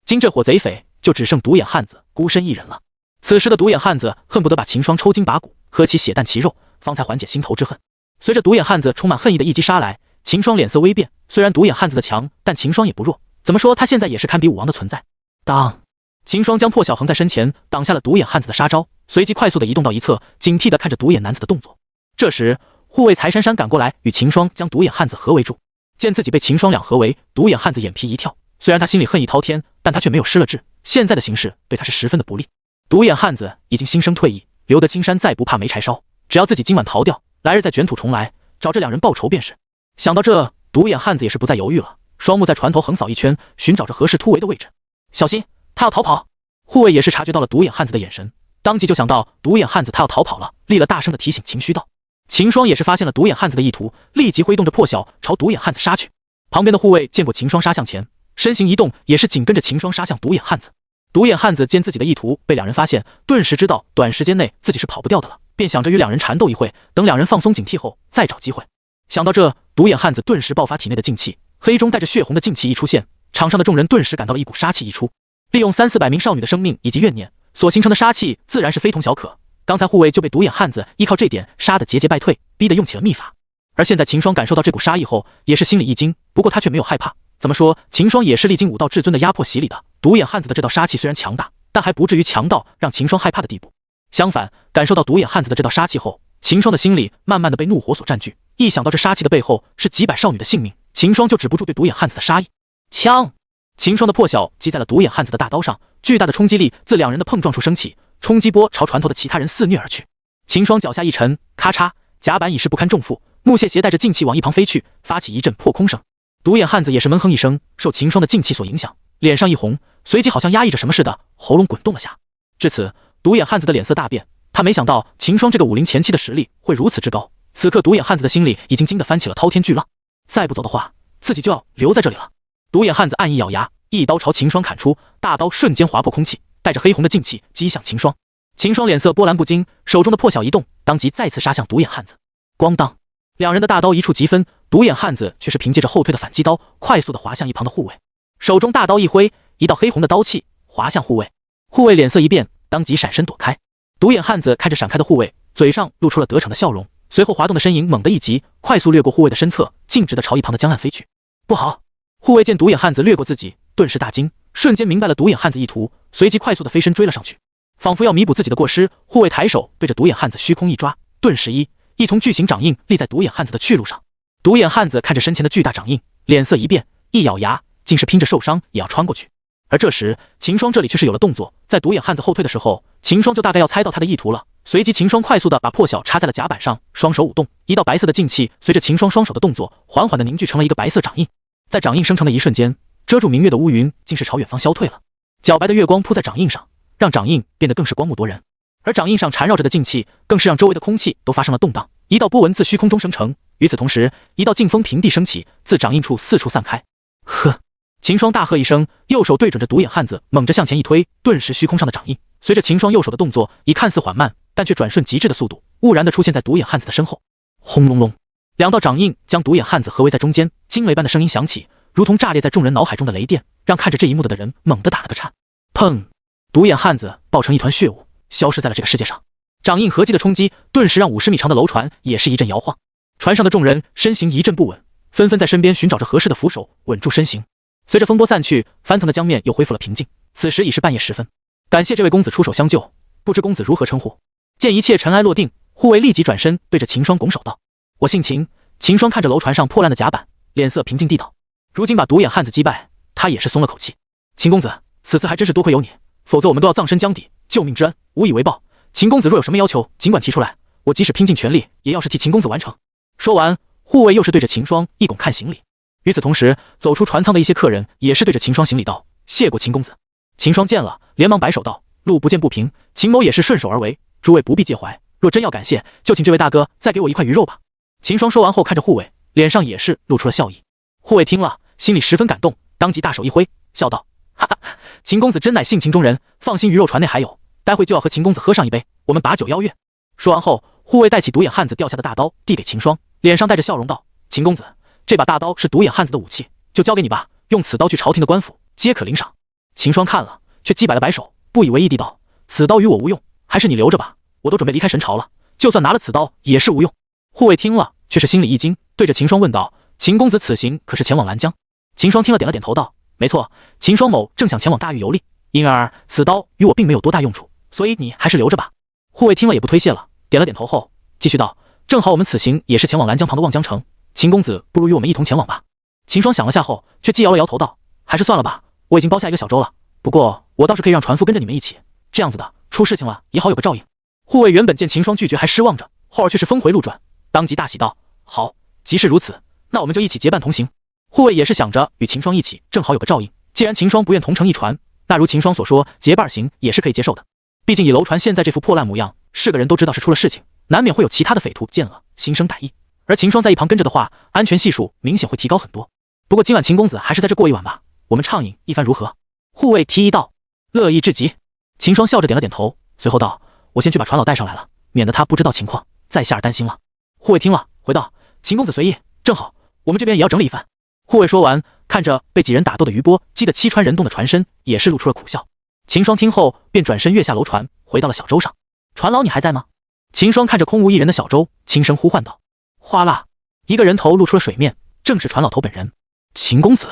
A: 经这伙贼匪就只剩独眼汉子孤身一人了。此时的独眼汉子恨不得把秦霜抽筋拔骨，喝其血啖其肉，方才缓解心头之恨。随着独眼汉子充满恨意的一击杀来，秦霜脸色微变，虽然独眼汉子的强，但秦霜也不弱，怎么说他现在也是堪比武王的存在。当秦霜将破晓横在身前，挡下了独眼汉子的杀招，随即快速的移动到一侧，警惕的看着独眼男子的动作。这时护卫财珊珊赶过来与秦霜将独眼汉子合围住，见自己被秦霜两合围，独眼汉子眼皮一跳，虽然他心里恨意滔天，但他却没有失了智，现在的形势对他是十分的不利。独眼汉子已经心生退意，留得青山再不怕没柴烧，只要自己今晚逃掉，来日再卷土重来，找这两人报仇便是。想到这，独眼汉子也是不再犹豫了，双目在船头横扫一圈，寻找着合适突围的位置。小心，他要逃跑！护卫也是察觉到了独眼汉子的眼神，当即就想到独眼汉子他要逃跑了，立了大声的提醒秦虚道。秦霜也是发现了独眼汉子的意图，立即挥动着破晓朝独眼汉子杀去。旁边的护卫见过秦霜杀向前，身形一动，也是紧跟着秦霜杀向独眼汉子。独眼汉子见自己的意图被两人发现，顿时知道短时间内自己是跑不掉的了，便想着与两人缠斗一会，等两人放松警惕后再找机会。想到这，独眼汉子顿时爆发体内的劲气，黑中带着血红的劲气一出现，场上的众人顿时感到了一股杀气溢出。利用300-400名少女的生命以及怨念所形成的杀气，自然是非同小可。刚才护卫就被独眼汉子依靠这点杀得节节败退，逼得用起了秘法。而现在秦霜感受到这股杀意后，也是心里一惊，不过他却没有害怕。怎么说，秦霜也是历经武道至尊的压迫洗礼的，独眼汉子的这道杀气虽然强大，但还不至于强到让秦霜害怕的地步。相反，感受到独眼汉子的这道杀气后，秦霜的心里慢慢的被怒火所占据，一想到这杀气的背后是几百少女的性命，秦霜就止不住对独眼汉子的杀意。枪！秦霜的破晓击在了独眼汉子的大刀上，巨大的冲击力自两人的碰撞处升起，冲击波朝船头的其他人肆虐而去。秦霜脚下一沉，咔嚓，甲板已是不堪重负，木屑携带着劲气往一旁飞去，发起一阵破空声。独眼汉子也是闷哼一声，受秦霜的劲气所影响，脸上一红，随即好像压抑着什么似的，喉咙滚动了下。至此，独眼汉子的脸色大变，他没想到秦霜这个50前期的实力会如此之高。此刻独眼汉子的心里已经惊得翻起了滔天巨浪，再不走的话，自己就要留在这里了。独眼汉子暗一咬牙，一刀朝秦霜砍出，大刀瞬间划破空气，带着黑红的劲气击向秦霜。秦霜脸色波澜不惊，手中的破晓一动，当即再次杀向独眼汉子。咣当，两人的大刀一触即分，独眼汉子却是凭借着后退的反击刀，快速的划向一旁的护卫，手中大刀一挥，一道黑红的刀气划向护卫。护卫脸色一变，当即闪身躲开。独眼汉子看着闪开的护卫，嘴上露出了得逞的笑容，随后滑动的身影猛地一急，快速掠过护卫的身侧，径直的朝一旁的江岸飞去。不好！护卫见独眼汉子掠过自己，顿时大惊，瞬间明白了独眼汉子意图，随即快速的飞身追了上去。仿佛要弥补自己的过失，护卫抬手对着独眼汉子虚空一抓，顿时一丛巨型掌印立在独眼汉子的去路上。独眼汉子看着身前的巨大掌印，脸色一变，一咬牙，竟是拼着受伤也要穿过去。而这时秦霜这里却是有了动作，在独眼汉子后退的时候，秦霜就大概要猜到他的意图了。随即秦霜快速的把破晓插在了甲板上，双手舞动，一道白色的劲气随着秦霜双手的动作缓缓的凝聚成了一个白色掌印。在掌印生成的一瞬间，遮住明月的乌云竟是朝远方消退了，皎白的月光铺在掌印上，让掌印变得更是光目夺人。而掌印上缠绕着的劲气更是让周围的空气都发生了动荡，一道波纹自虚空中生成。与此同时，一道劲风平地升起，自掌印处四处散开。呵！秦霜大喝一声，右手对准着独眼汉子猛着向前一推，顿时虚空上的掌印随着秦霜右手的动作以看似缓慢但却转瞬即至的速度兀然地出现在独眼汉子的身后。轰隆隆，两道掌印将独眼汉子合围在中间，惊雷般的声音响起，如同炸裂在众人脑海中的雷电，让看着这一幕的人猛地打了个颤。砰！独眼汉子爆成一团血雾，消失在了这个世界上。掌印合击的冲击顿时让50米长的楼船也是一阵摇晃，船上的众人身形一阵不稳，纷纷在身边寻找着合适的扶手稳住身形。随着风波散去，翻腾的江面又恢复了平静。此时已是半夜时分，感谢这位公子出手相救，不知公子如何称呼？见一切尘埃落定，护卫立即转身对着秦霜拱手道：“我姓秦。”秦霜看着楼船上破烂的甲板，脸色平静地道：“如今把独眼汉子击败，他也是松了口气。秦公子，此次还真是多亏有你，否则我们都要葬身江底，救命之恩无以为报。秦公子若有什么要求，尽管提出来，我即使拼尽全力，也要是替秦公子完成。”说完，护卫又是对着秦霜一拱看行礼。与此同时，走出船舱的一些客人也是对着秦霜行礼道：“谢过秦公子。”秦霜见了，连忙摆手道：“路不见不平，秦某也是顺手而为，诸位不必介怀。若真要感谢，就请这位大哥再给我一块鱼肉吧。”秦霜说完后，看着护卫，脸上也是露出了笑意。护卫听了，心里十分感动，当即大手一挥，笑道：“哈哈，秦公子真乃性情中人，放心，鱼肉船内还有，待会就要和秦公子喝上一杯，我们把酒邀月。”说完后，护卫带起独眼汉子掉下的大刀，递给秦霜，脸上带着笑容道：“秦公子，这把大刀是独眼汉子的武器，就交给你吧，用此刀去朝廷的官府，皆可领赏。”秦霜看了，却击摆了摆手，不以为意地道：“此刀与我无用，还是你留着吧，我都准备离开神朝了，就算拿了此刀也是无用。”护卫听了，却是心里一惊，对着秦霜问道：“秦公子此行可是前往兰江？”秦霜听了点了点头道：“没错，秦霜某正想前往大域游历，因而此刀与我并没有多大用处，所以你还是留着吧。”护卫听了也不推卸了，点了点头后继续道：“正好我们此行也是前往兰江旁的望江城，秦公子不如与我们一同前往吧。”秦霜想了下后，却既摇了摇头道：“还是算了吧，我已经包下一个小舟了，不过我倒是可以让船夫跟着你们一起，这样子的出事情了也好有个照应。”护卫原本见秦霜拒绝还失望着，后儿却是峰回路转，当即大喜道：“好，即是如此，那我们就一起结伴同行。”护卫也是想着与秦霜一起，正好有个照应。既然秦霜不愿同乘一船，那如秦霜所说，结伴行也是可以接受的。毕竟以楼船现在这副破烂模样，是个人都知道是出了事情，难免会有其他的匪徒见了心生歹意。而秦霜在一旁跟着的话，安全系数明显会提高很多。不过今晚秦公子还是在这过一晚吧，我们畅饮一番如何？护卫提议道。乐意至极。秦霜笑着点了点头，随后道：“我先去把船老带上来了，免得他不知道情况，再下儿担心了。”护卫听了，回道：“秦公子随意，正好，我们这边也要整理一番。”护卫说完，看着被几人打斗的余波激得七穿人动的船身，也是露出了苦笑。秦霜听后，便转身跃下楼船，回到了小舟上。船老，你还在吗？秦霜看着空无一人的小舟，轻声呼唤道。哗啦，一个人头露出了水面，正是船老头本人。秦公子。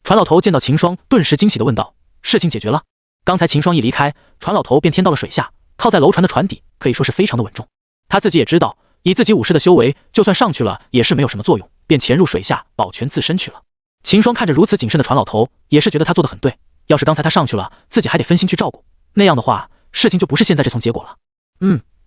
A: 船老头见到秦霜，顿时惊喜地问道：“事情解决了？”刚才秦霜一离开，船老头便添到了水下，靠在楼船的船底，可以说是非常的稳重。他自己也知道，以自己武士的修为，就算上去了也是没有什么作用，便潜入水下保全自身去了。秦霜看着如此谨慎的船老头，也是觉得他做得很对。要是刚才他上去了，自己还得分心去照顾，那样的话，事情就不是现在这层结果了。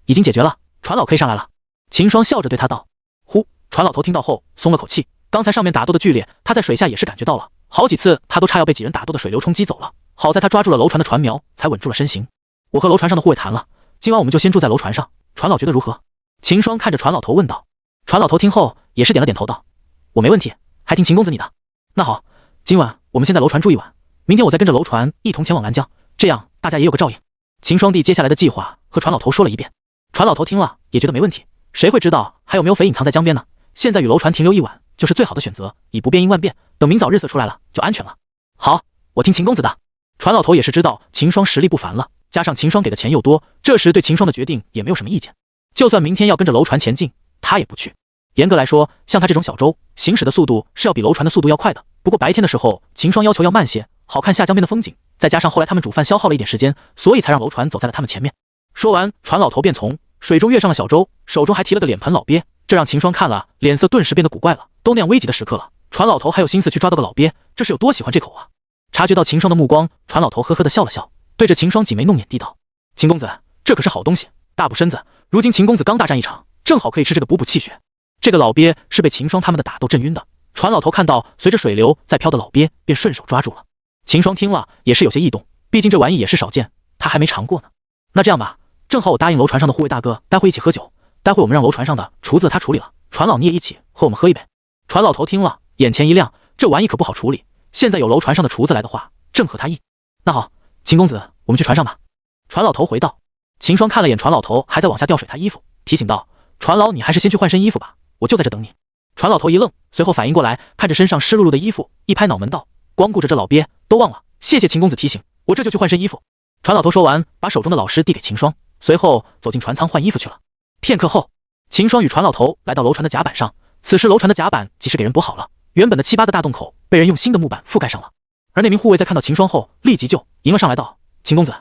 A: 已经解决了，船老可以上来了。秦霜笑着对他道。呼，船老头听到后松了口气，刚才上面打斗的剧烈，他在水下也是感觉到了，好几次他都差要被几人打斗的水流冲击走了，好在他抓住了楼船的船苗，才稳住了身形。我和楼船上的护卫谈了，今晚我们就先住在楼船上，船老觉得如何？秦霜看着船老头问道。船老头听后也是点了点头道：“我没问题，还听秦公子你的。那好，今晚我们先在楼船住一晚，明天我再跟着楼船一同前往兰江，这样大家也有个照应。”秦霜帝接下来的计划和船老头说了一遍，船老头听了也觉得没问题，谁会知道还有没有匪隐藏在江边呢？现在与楼船停留一晚就是最好的选择，以不变应万变，等明早日色出来了就安全了。好，我听秦公子的。船老头也是知道秦霜实力不凡了，加上秦霜给的钱又多，这时对秦霜的决定也没有什么意见。就算明天要跟着楼船前进，他也不去。严格来说，像他这种小舟，行驶的速度是要比楼船的速度要快的。不过白天的时候，秦霜要求要慢些，好看下江边的风景。再加上后来他们煮饭消耗了一点时间，所以才让楼船走在了他们前面。说完，船老头便从水中跃上了小舟，手中还提了个脸盆老鳖，这让秦霜看了，脸色顿时变得古怪了。都那样危急的时刻了，船老头还有心思去抓到个老鳖，这是有多喜欢这口啊？察觉到秦霜的目光，船老头呵呵地笑了笑，对着秦霜挤眉弄眼地道：“秦公子，这可是好东西，大补身子。如今秦公子刚大战一场，正好可以吃这个补气血。”这个老鳖是被秦霜他们的打斗震晕的。船老头看到随着水流在飘的老鳖，便顺手抓住了。秦霜听了也是有些异动，毕竟这玩意也是少见，他还没尝过呢。那这样吧，正好我答应楼船上的护卫大哥，待会一起喝酒。待会我们让楼船上的厨子他处理了，船老你也一起和我们喝一杯。船老头听了，眼前一亮，这玩意可不好处理。现在有楼船上的厨子来的话，正合他意。那好，秦公子，我们去船上吧。船老头回道。秦霜看了眼船老头还在往下掉水他衣服，提醒道：“船老，你还是先去换身衣服吧，我就在这等你。”船老头一愣，随后反应过来，看着身上湿漉漉的衣服，一拍脑门道：“光顾着这老鳖，都忘了，谢谢秦公子提醒，我这就去换身衣服。”船老头说完，把手中的老师递给秦霜，随后走进船舱换衣服去了。片刻后，秦霜与船老头来到楼船的甲板上，此时楼船的甲板几是给人补好了，原本的7、8个大洞口被人用新的木板覆盖上了。而那名护卫在看到秦霜后，立即就迎了上来道：“秦公子，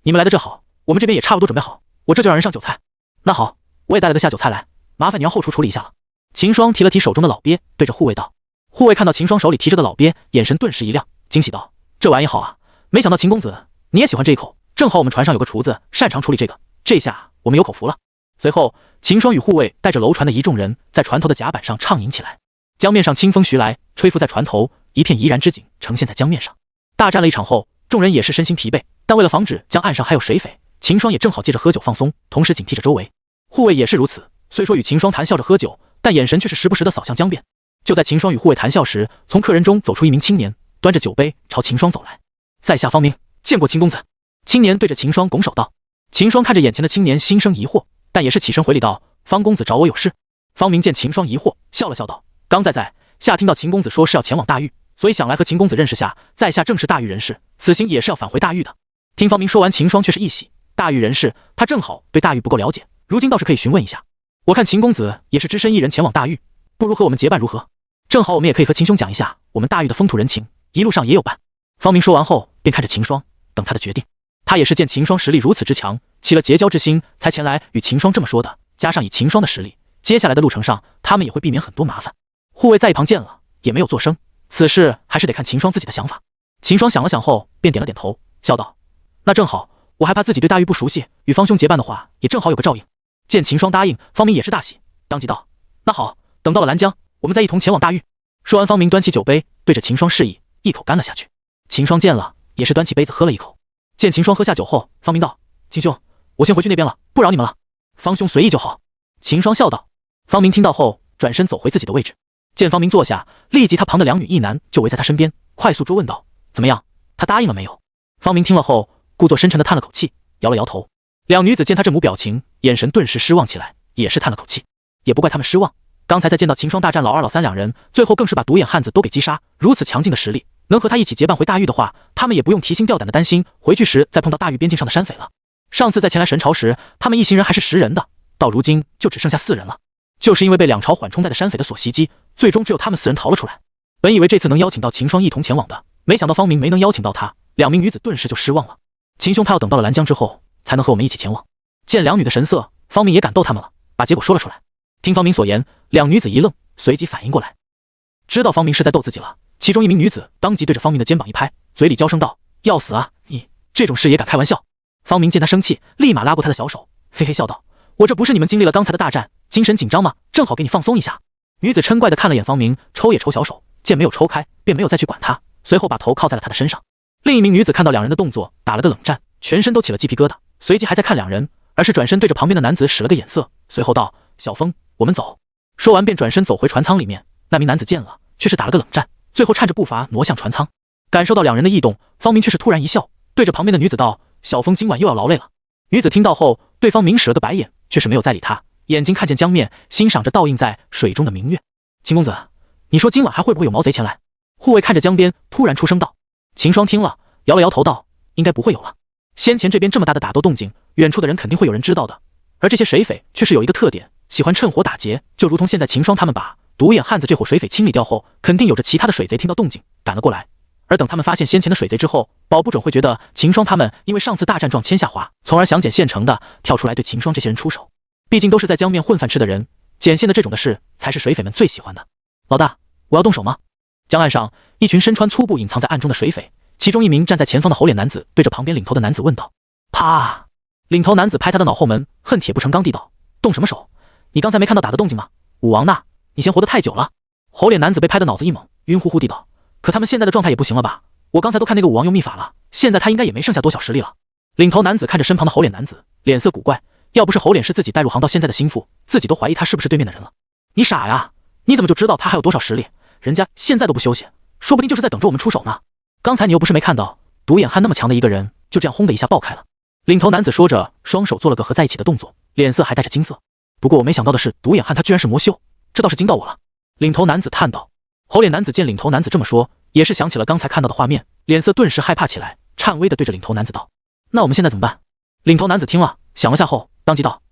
A: 你们来的这好，我们这边也差不多准备好，我这就让人上酒菜。”“那好，我也带了个下酒菜来，麻烦你让后厨处理一下了。”秦霜提了提手中的老鳖，对着护卫道。护卫看到秦霜手里提着的老鳖，眼神顿时一亮，惊喜道：“这玩意好啊，没想到秦公子你也喜欢这一口，正好我们船上有个厨子擅长处理这个，这下我们有口福了。”随后，秦霜与护卫带着楼船的一众人在船头的甲板上畅饮起来。江面上清风徐来，吹拂在船头，一片怡然之景呈现在江面上。大战了一场后，众人也是身心疲惫，但为了防止江岸上还有水匪，秦霜也正好借着喝酒放松，同时警惕着周围。护卫也是如此，虽说与秦霜谈笑着喝酒，但眼神却是时不时地扫向江边。就在秦霜与护卫谈笑时，从客人中走出一名青年，端着酒杯朝秦霜走来。“在下方明，见过秦公子。”青年对着秦霜拱手道。秦霜看着眼前的青年，心生疑惑，但也是起身回礼道：“方公子找我有事。”方明见秦霜疑惑，笑了笑道：“刚在下听到秦公子说是要前往大狱，所以想来和秦公子认识下，在下正是大狱人士，此行也是要返回大狱的。”听方明说完，秦霜却是一喜，大狱人士，他正好对大狱不够了解，如今倒是可以询问一下。我看秦公子也是只身一人前往大狱，不如和我们结伴如何？正好我们也可以和秦兄讲一下我们大狱的风土人情，一路上也有伴。方明说完后，便看着秦霜，等他的决定。他也是见秦霜实力如此之强，起了结交之心，才前来与秦霜这么说的。加上以秦霜的实力，接下来的路程上，他们也会避免很多麻烦。护卫在一旁见了，也没有作声。此事还是得看秦霜自己的想法。秦霜想了想后，便点了点头，笑道：“那正好，我还怕自己对大狱不熟悉，与方兄结伴的话，也正好有个照应。”见秦霜答应，方明也是大喜，当即道：“那好，等到了兰江，我们再一同前往大狱。”说完，方明端起酒杯，对着秦霜示意，一口干了下去。秦霜见了，也是端起杯子喝了一口。见秦霜喝下酒后，方明道：“秦兄，我先回去那边了，不扰你们了。方兄随意就好。”秦霜笑道。方明听到后，转身走回自己的位置。见方明坐下，立即他旁的2女1男就围在他身边，快速追问道：“怎么样？他答应了没有？”方明听了后，故作深沉的叹了口气，摇了摇头。2女子见他这母表情，眼神顿时失望起来，也是叹了口气。也不怪他们失望，刚才在见到秦霜大战老2、老3两人，最后更是把独眼汉子都给击杀，如此强劲的实力，能和他一起结伴回大狱的话，他们也不用提心吊胆的担心回去时再碰到大狱边境上的山匪了。上次在前来神朝时，他们一行人还是10人的，到如今就只剩下4人了。就是因为被2朝缓冲带的山匪的所袭击，最终只有他们4人逃了出来。本以为这次能邀请到秦霜一同前往的，没想到方明没能邀请到他，2名女子顿时就失望了。秦兄他要等到了兰江之后，才能和我们一起前往。见2女的神色，方明也敢逗他们了，把结果说了出来。听方明所言，2女子一愣，随即反应过来，知道方明是在逗自己了。其中一名女子当即对着方明的肩膀一拍，嘴里娇声道：“要死啊！你这种事也敢开玩笑？”方明见他生气，立马拉过他的小手，嘿嘿笑道：“我这不是你们经历了刚才的大战，精神紧张吗？正好给你放松一下。”女子嗔怪地看了眼方明，抽也抽小手，见没有抽开，便没有再去管他，随后把头靠在了他的身上。另一名女子看到2人的动作，打了个冷战，全身都起了鸡皮疙瘩，随即还在看2人，而是转身对着旁边的男子使了个眼色，随后道：“小风，我们走。”说完便转身走回船舱里面。那名男子见了，却是打了个冷战，最后颤着步伐挪向船舱。感受到2人的异动，方明却是突然一笑，对着旁边的女子道：“小风今晚又要劳累了。”女子听到后，对方明使了个白眼，却是没有再理他，眼睛看见江面，欣赏着倒映在水中的明月。“秦公子，你说今晚还会不会有毛贼前来？”护卫看着江边，突然出声道。秦霜听了，摇了摇头道：“应该不会有了。先前这边这么大的打斗动静，远处的人肯定会有人知道的。而这些水匪却是有一个特点，喜欢趁火打劫，就如同现在秦霜他们把独眼汉子这伙水匪清理掉后，肯定有着其他的水贼听到动静赶了过来。而等他们发现先前的水贼之后，保不准会觉得秦霜他们因为上次大战撞千下滑，从而想捡现成的跳出来对秦霜这些人出手。毕竟都是在江面混饭吃的人，捡现的这种的事才是水匪们最喜欢的。老大，我要动手吗？”江岸上，一群身穿粗布隐藏在暗中的水匪其中一名站在前方的猴脸男子对着旁边领头的男子问道：“啪！”领头男子拍他的脑后门，恨铁不成钢地道：“动什么手？你刚才没看到打的动静吗？武王呢？你先活得太久了。”猴脸男子被拍的脑子一懵，晕乎乎地道：“可他们现在的状态也不行了吧？我刚才都看那个武王用秘法了，现在他应该也没剩下多少实力了。”领头男子看着身旁的猴脸男子，脸色古怪，要不是猴脸是自己带入行到现在的心腹，自己都怀疑他是不是对面的人了。你傻呀？你怎么就知道他还有多少实力？人家现在都不休息，说不定就是在等着我们出手呢。刚才你又不是没看到，独眼汉那么强的一个人，就这样轰的一下爆开了。领头男子说着，双手做了个合在一起的动作，脸色还带着金色。不过我没想到的是，独眼汉他居然是魔修，这倒是惊到我了。领头男子叹道。猴脸男子见领头男子这么说，也是想起了刚才看到的画面，脸色顿时害怕起来，颤巍地对着领头男子道：“那我们现在怎么办？”领头男子听了，想了下后，当即道：“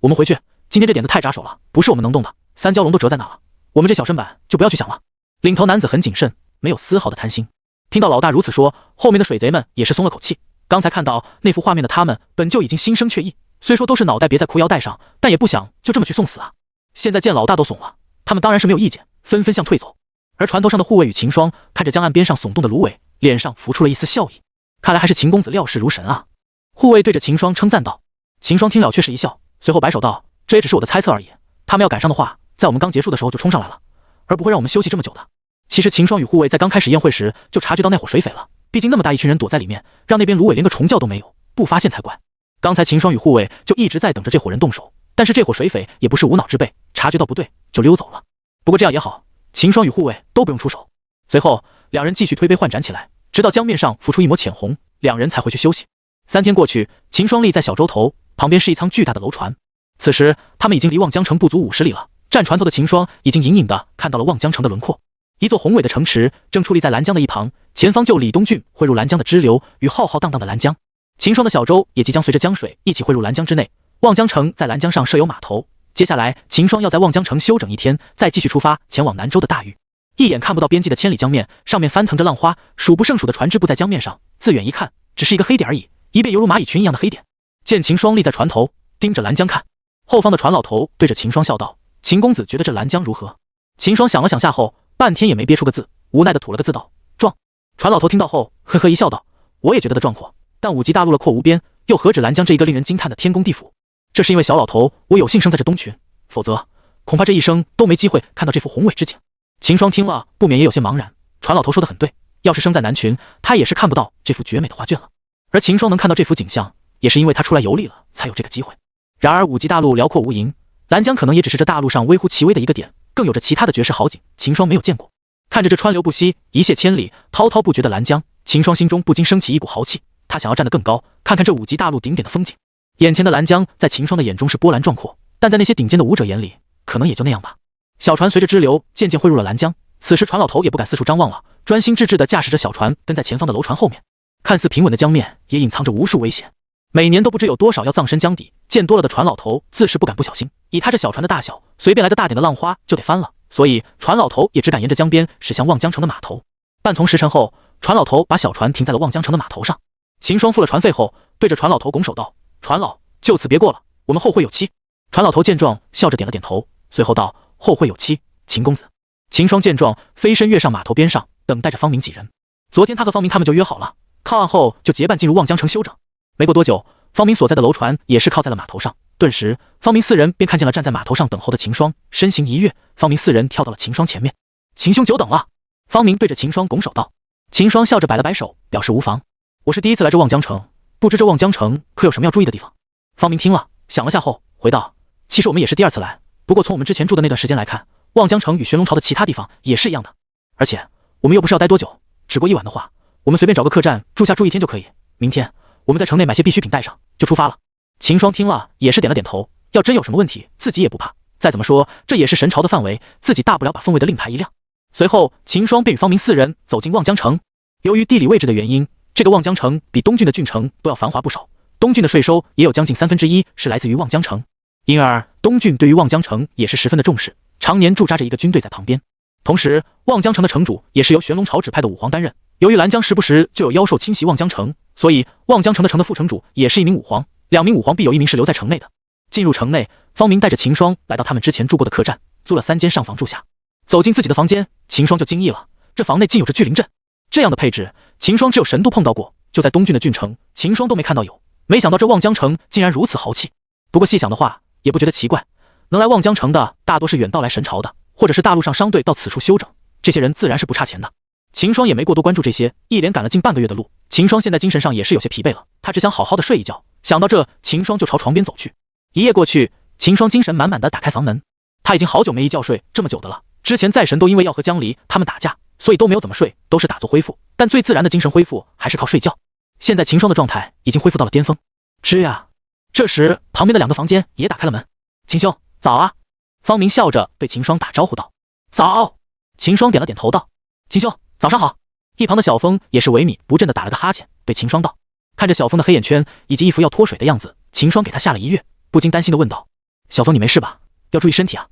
A: 我们回去，今天这点子太扎手了，不是我们能动的，三蛟龙都折在那了，我们这小身板就不要去想了。”领头男子很谨慎，没有丝毫的贪心。听到老大如此说，后面的水贼们也是松了口气。刚才看到那幅画面的他们，本就已经心生怯意，虽说都是脑袋别在裤腰带上，但也不想就这么去送死啊。现在见老大都怂了，他们当然是没有意见，纷纷向退走。而船头上的护卫与秦霜看着江岸边上耸动的芦苇，脸上浮出了一丝笑意。看来还是秦公子料事如神啊。护卫对着秦霜称赞道。秦霜听了却是一笑，随后摆手道：“这也只是我的猜测而已。他们要赶上的话，在我们刚结束的时候就冲上来了，而不会让我们休息这么久的。”其实秦霜与护卫在刚开始宴会时就察觉到那伙水匪了，毕竟那么大一群人躲在里面，让那边芦苇连个虫叫都没有，不发现才怪。刚才秦霜与护卫就一直在等着这伙人动手，但是这伙水匪也不是无脑之辈，察觉到不对就溜走了。不过这样也好，秦霜与护卫都不用出手。随后两人继续推杯换盏起来，直到江面上浮出一抹浅红，两人才回去休息。3天过去，秦霜立在小洲头，旁边是一舱巨大的楼船。此时他们已经离望江城不足50里了，站船头的秦霜已经隐隐地看到了望江城的轮廓。一座宏伟的城池正矗立在兰江的一旁，前方就李东郡汇入兰江的支流与浩浩荡荡的兰江。秦霜的小舟也即将随着江水一起汇入兰江之内。望江城在兰江上设有码头，接下来秦霜要在望江城休整1天，再继续出发前往南州的大域。一眼看不到边际的千里江面，上面翻腾着浪花，数不胜数的船只布在江面上，自远一看只是一个黑点而已，一便犹如蚂蚁群一样的黑点。见秦霜立在船头盯着兰江看，后方的船老头对着秦霜笑道：“秦公子觉得这兰江如何？”秦霜想了想下后，半天也没憋出个字，无奈的吐了个字道：“壮。”船老头听到后呵呵一笑道：“我也觉得的壮阔，但5级大陆的阔无边，又何止兰江这一个令人惊叹的天宫地府？这是因为小老头我有幸生在这东群，否则恐怕这一生都没机会看到这幅宏伟之景。”秦霜听了不免也有些茫然，船老头说的很对，要是生在南群，他也是看不到这幅绝美的画卷了。而秦霜能看到这幅景象，也是因为他出来游历了，才有这个机会。然而5级大陆辽阔无垠，兰江可能也只是这大陆上微乎其微的一个点，更有着其他的绝世好景，秦霜没有见过。看着这川流不息、一泻千里、滔滔不绝的兰江，秦霜心中不禁升起一股豪气，他想要站得更高，看看这5级大陆顶点的风景。眼前的兰江在秦霜的眼中是波澜壮阔，但在那些顶尖的武者眼里，可能也就那样吧。小船随着支流渐渐汇入了兰江，此时船老头也不敢四处张望了，专心致志地驾驶着小船跟在前方的楼船后面。看似平稳的江面，也隐藏着无数危险。每年都不知有多少要葬身江底，见多了的船老头自是不敢不小心。以他这小船的大小，随便来个大点的浪花就得翻了，所以船老头也只敢沿着江边驶向望江城的码头。半从时辰后，船老头把小船停在了望江城的码头上。秦霜付了船费后，对着船老头拱手道：“船老，就此别过了，我们后会有期。”船老头见状，笑着点了点头，随后道：“后会有期，秦公子。”秦霜见状，飞身跃上码头边上，等待着方明几人。昨天他和方明他们就约好了，靠岸后就结伴进入望江城休整。没过多久，方明所在的楼船也是靠在了码头上，顿时方明4人便看见了站在码头上等候的秦霜，身形一跃，方明4人跳到了秦霜前面。秦兄久等了。方明对着秦霜拱手道。秦霜笑着摆了摆手，表示无妨。我是第一次来这望江城，不知这望江城可有什么要注意的地方？方明听了想了下后回道：其实我们也是第2次来，不过从我们之前住的那段时间来看，望江城与玄龙朝的其他地方也是一样的，而且我们又不是要待多久，只过1晚的话，我们随便找个客栈住下住1天就可以，明天我们在城内买些必需品带上就出发了。秦霜听了也是点了点头，要真有什么问题自己也不怕，再怎么说这也是神朝的范围，自己大不了把分位的令牌一亮。随后秦霜便与方明4人走进望江城。由于地理位置的原因，这个望江城比东郡的郡城都要繁华不少，东郡的税收也有将近1/3是来自于望江城，因而东郡对于望江城也是十分的重视，常年驻扎着一个军队在旁边。同时望江城的城主也是由玄龙朝指派的武皇担任，由于兰江时不时就有妖兽侵袭望江城，所以望江城的城的副城主也是一名武皇，2名武皇必有1名是留在城内的。进入城内，方明带着秦霜来到他们之前住过的客栈，租了3间上房住下。走进自己的房间，秦霜就惊异了，这房内竟有着聚灵阵。这样的配置，秦霜只有神都碰到过，就在东郡的郡城，秦霜都没看到有。没想到这望江城竟然如此豪气。不过细想的话，也不觉得奇怪，能来望江城的大多是远道来神朝的，或者是大陆上商队到此处休整，这些人自然是不差钱的。秦霜也没过多关注这些，一连赶了近半个月的路，秦霜现在精神上也是有些疲惫了，他只想好好的睡一觉。想到这，秦霜就朝床边走去。一夜过去，秦霜精神满满的打开房门，他已经好久没一觉睡这么久的了。之前在神都因为要和江离他们打架，所以都没有怎么睡，都是打坐恢复，但最自然的精神恢复还是靠睡觉。现在秦霜的状态已经恢复到了巅峰。吱呀！这时旁边的2个房间也打开了门。秦兄，早啊！方明笑着对秦霜打招呼道。早！秦霜点了点头道。秦兄，早上好！一旁的小风也是萎靡不振的打了个哈欠，对秦霜道。看着小风的黑眼圈以及一副要脱水的样子，秦霜给他吓了一跃，不禁担心的问道：小风，你没事吧？要注意身体啊！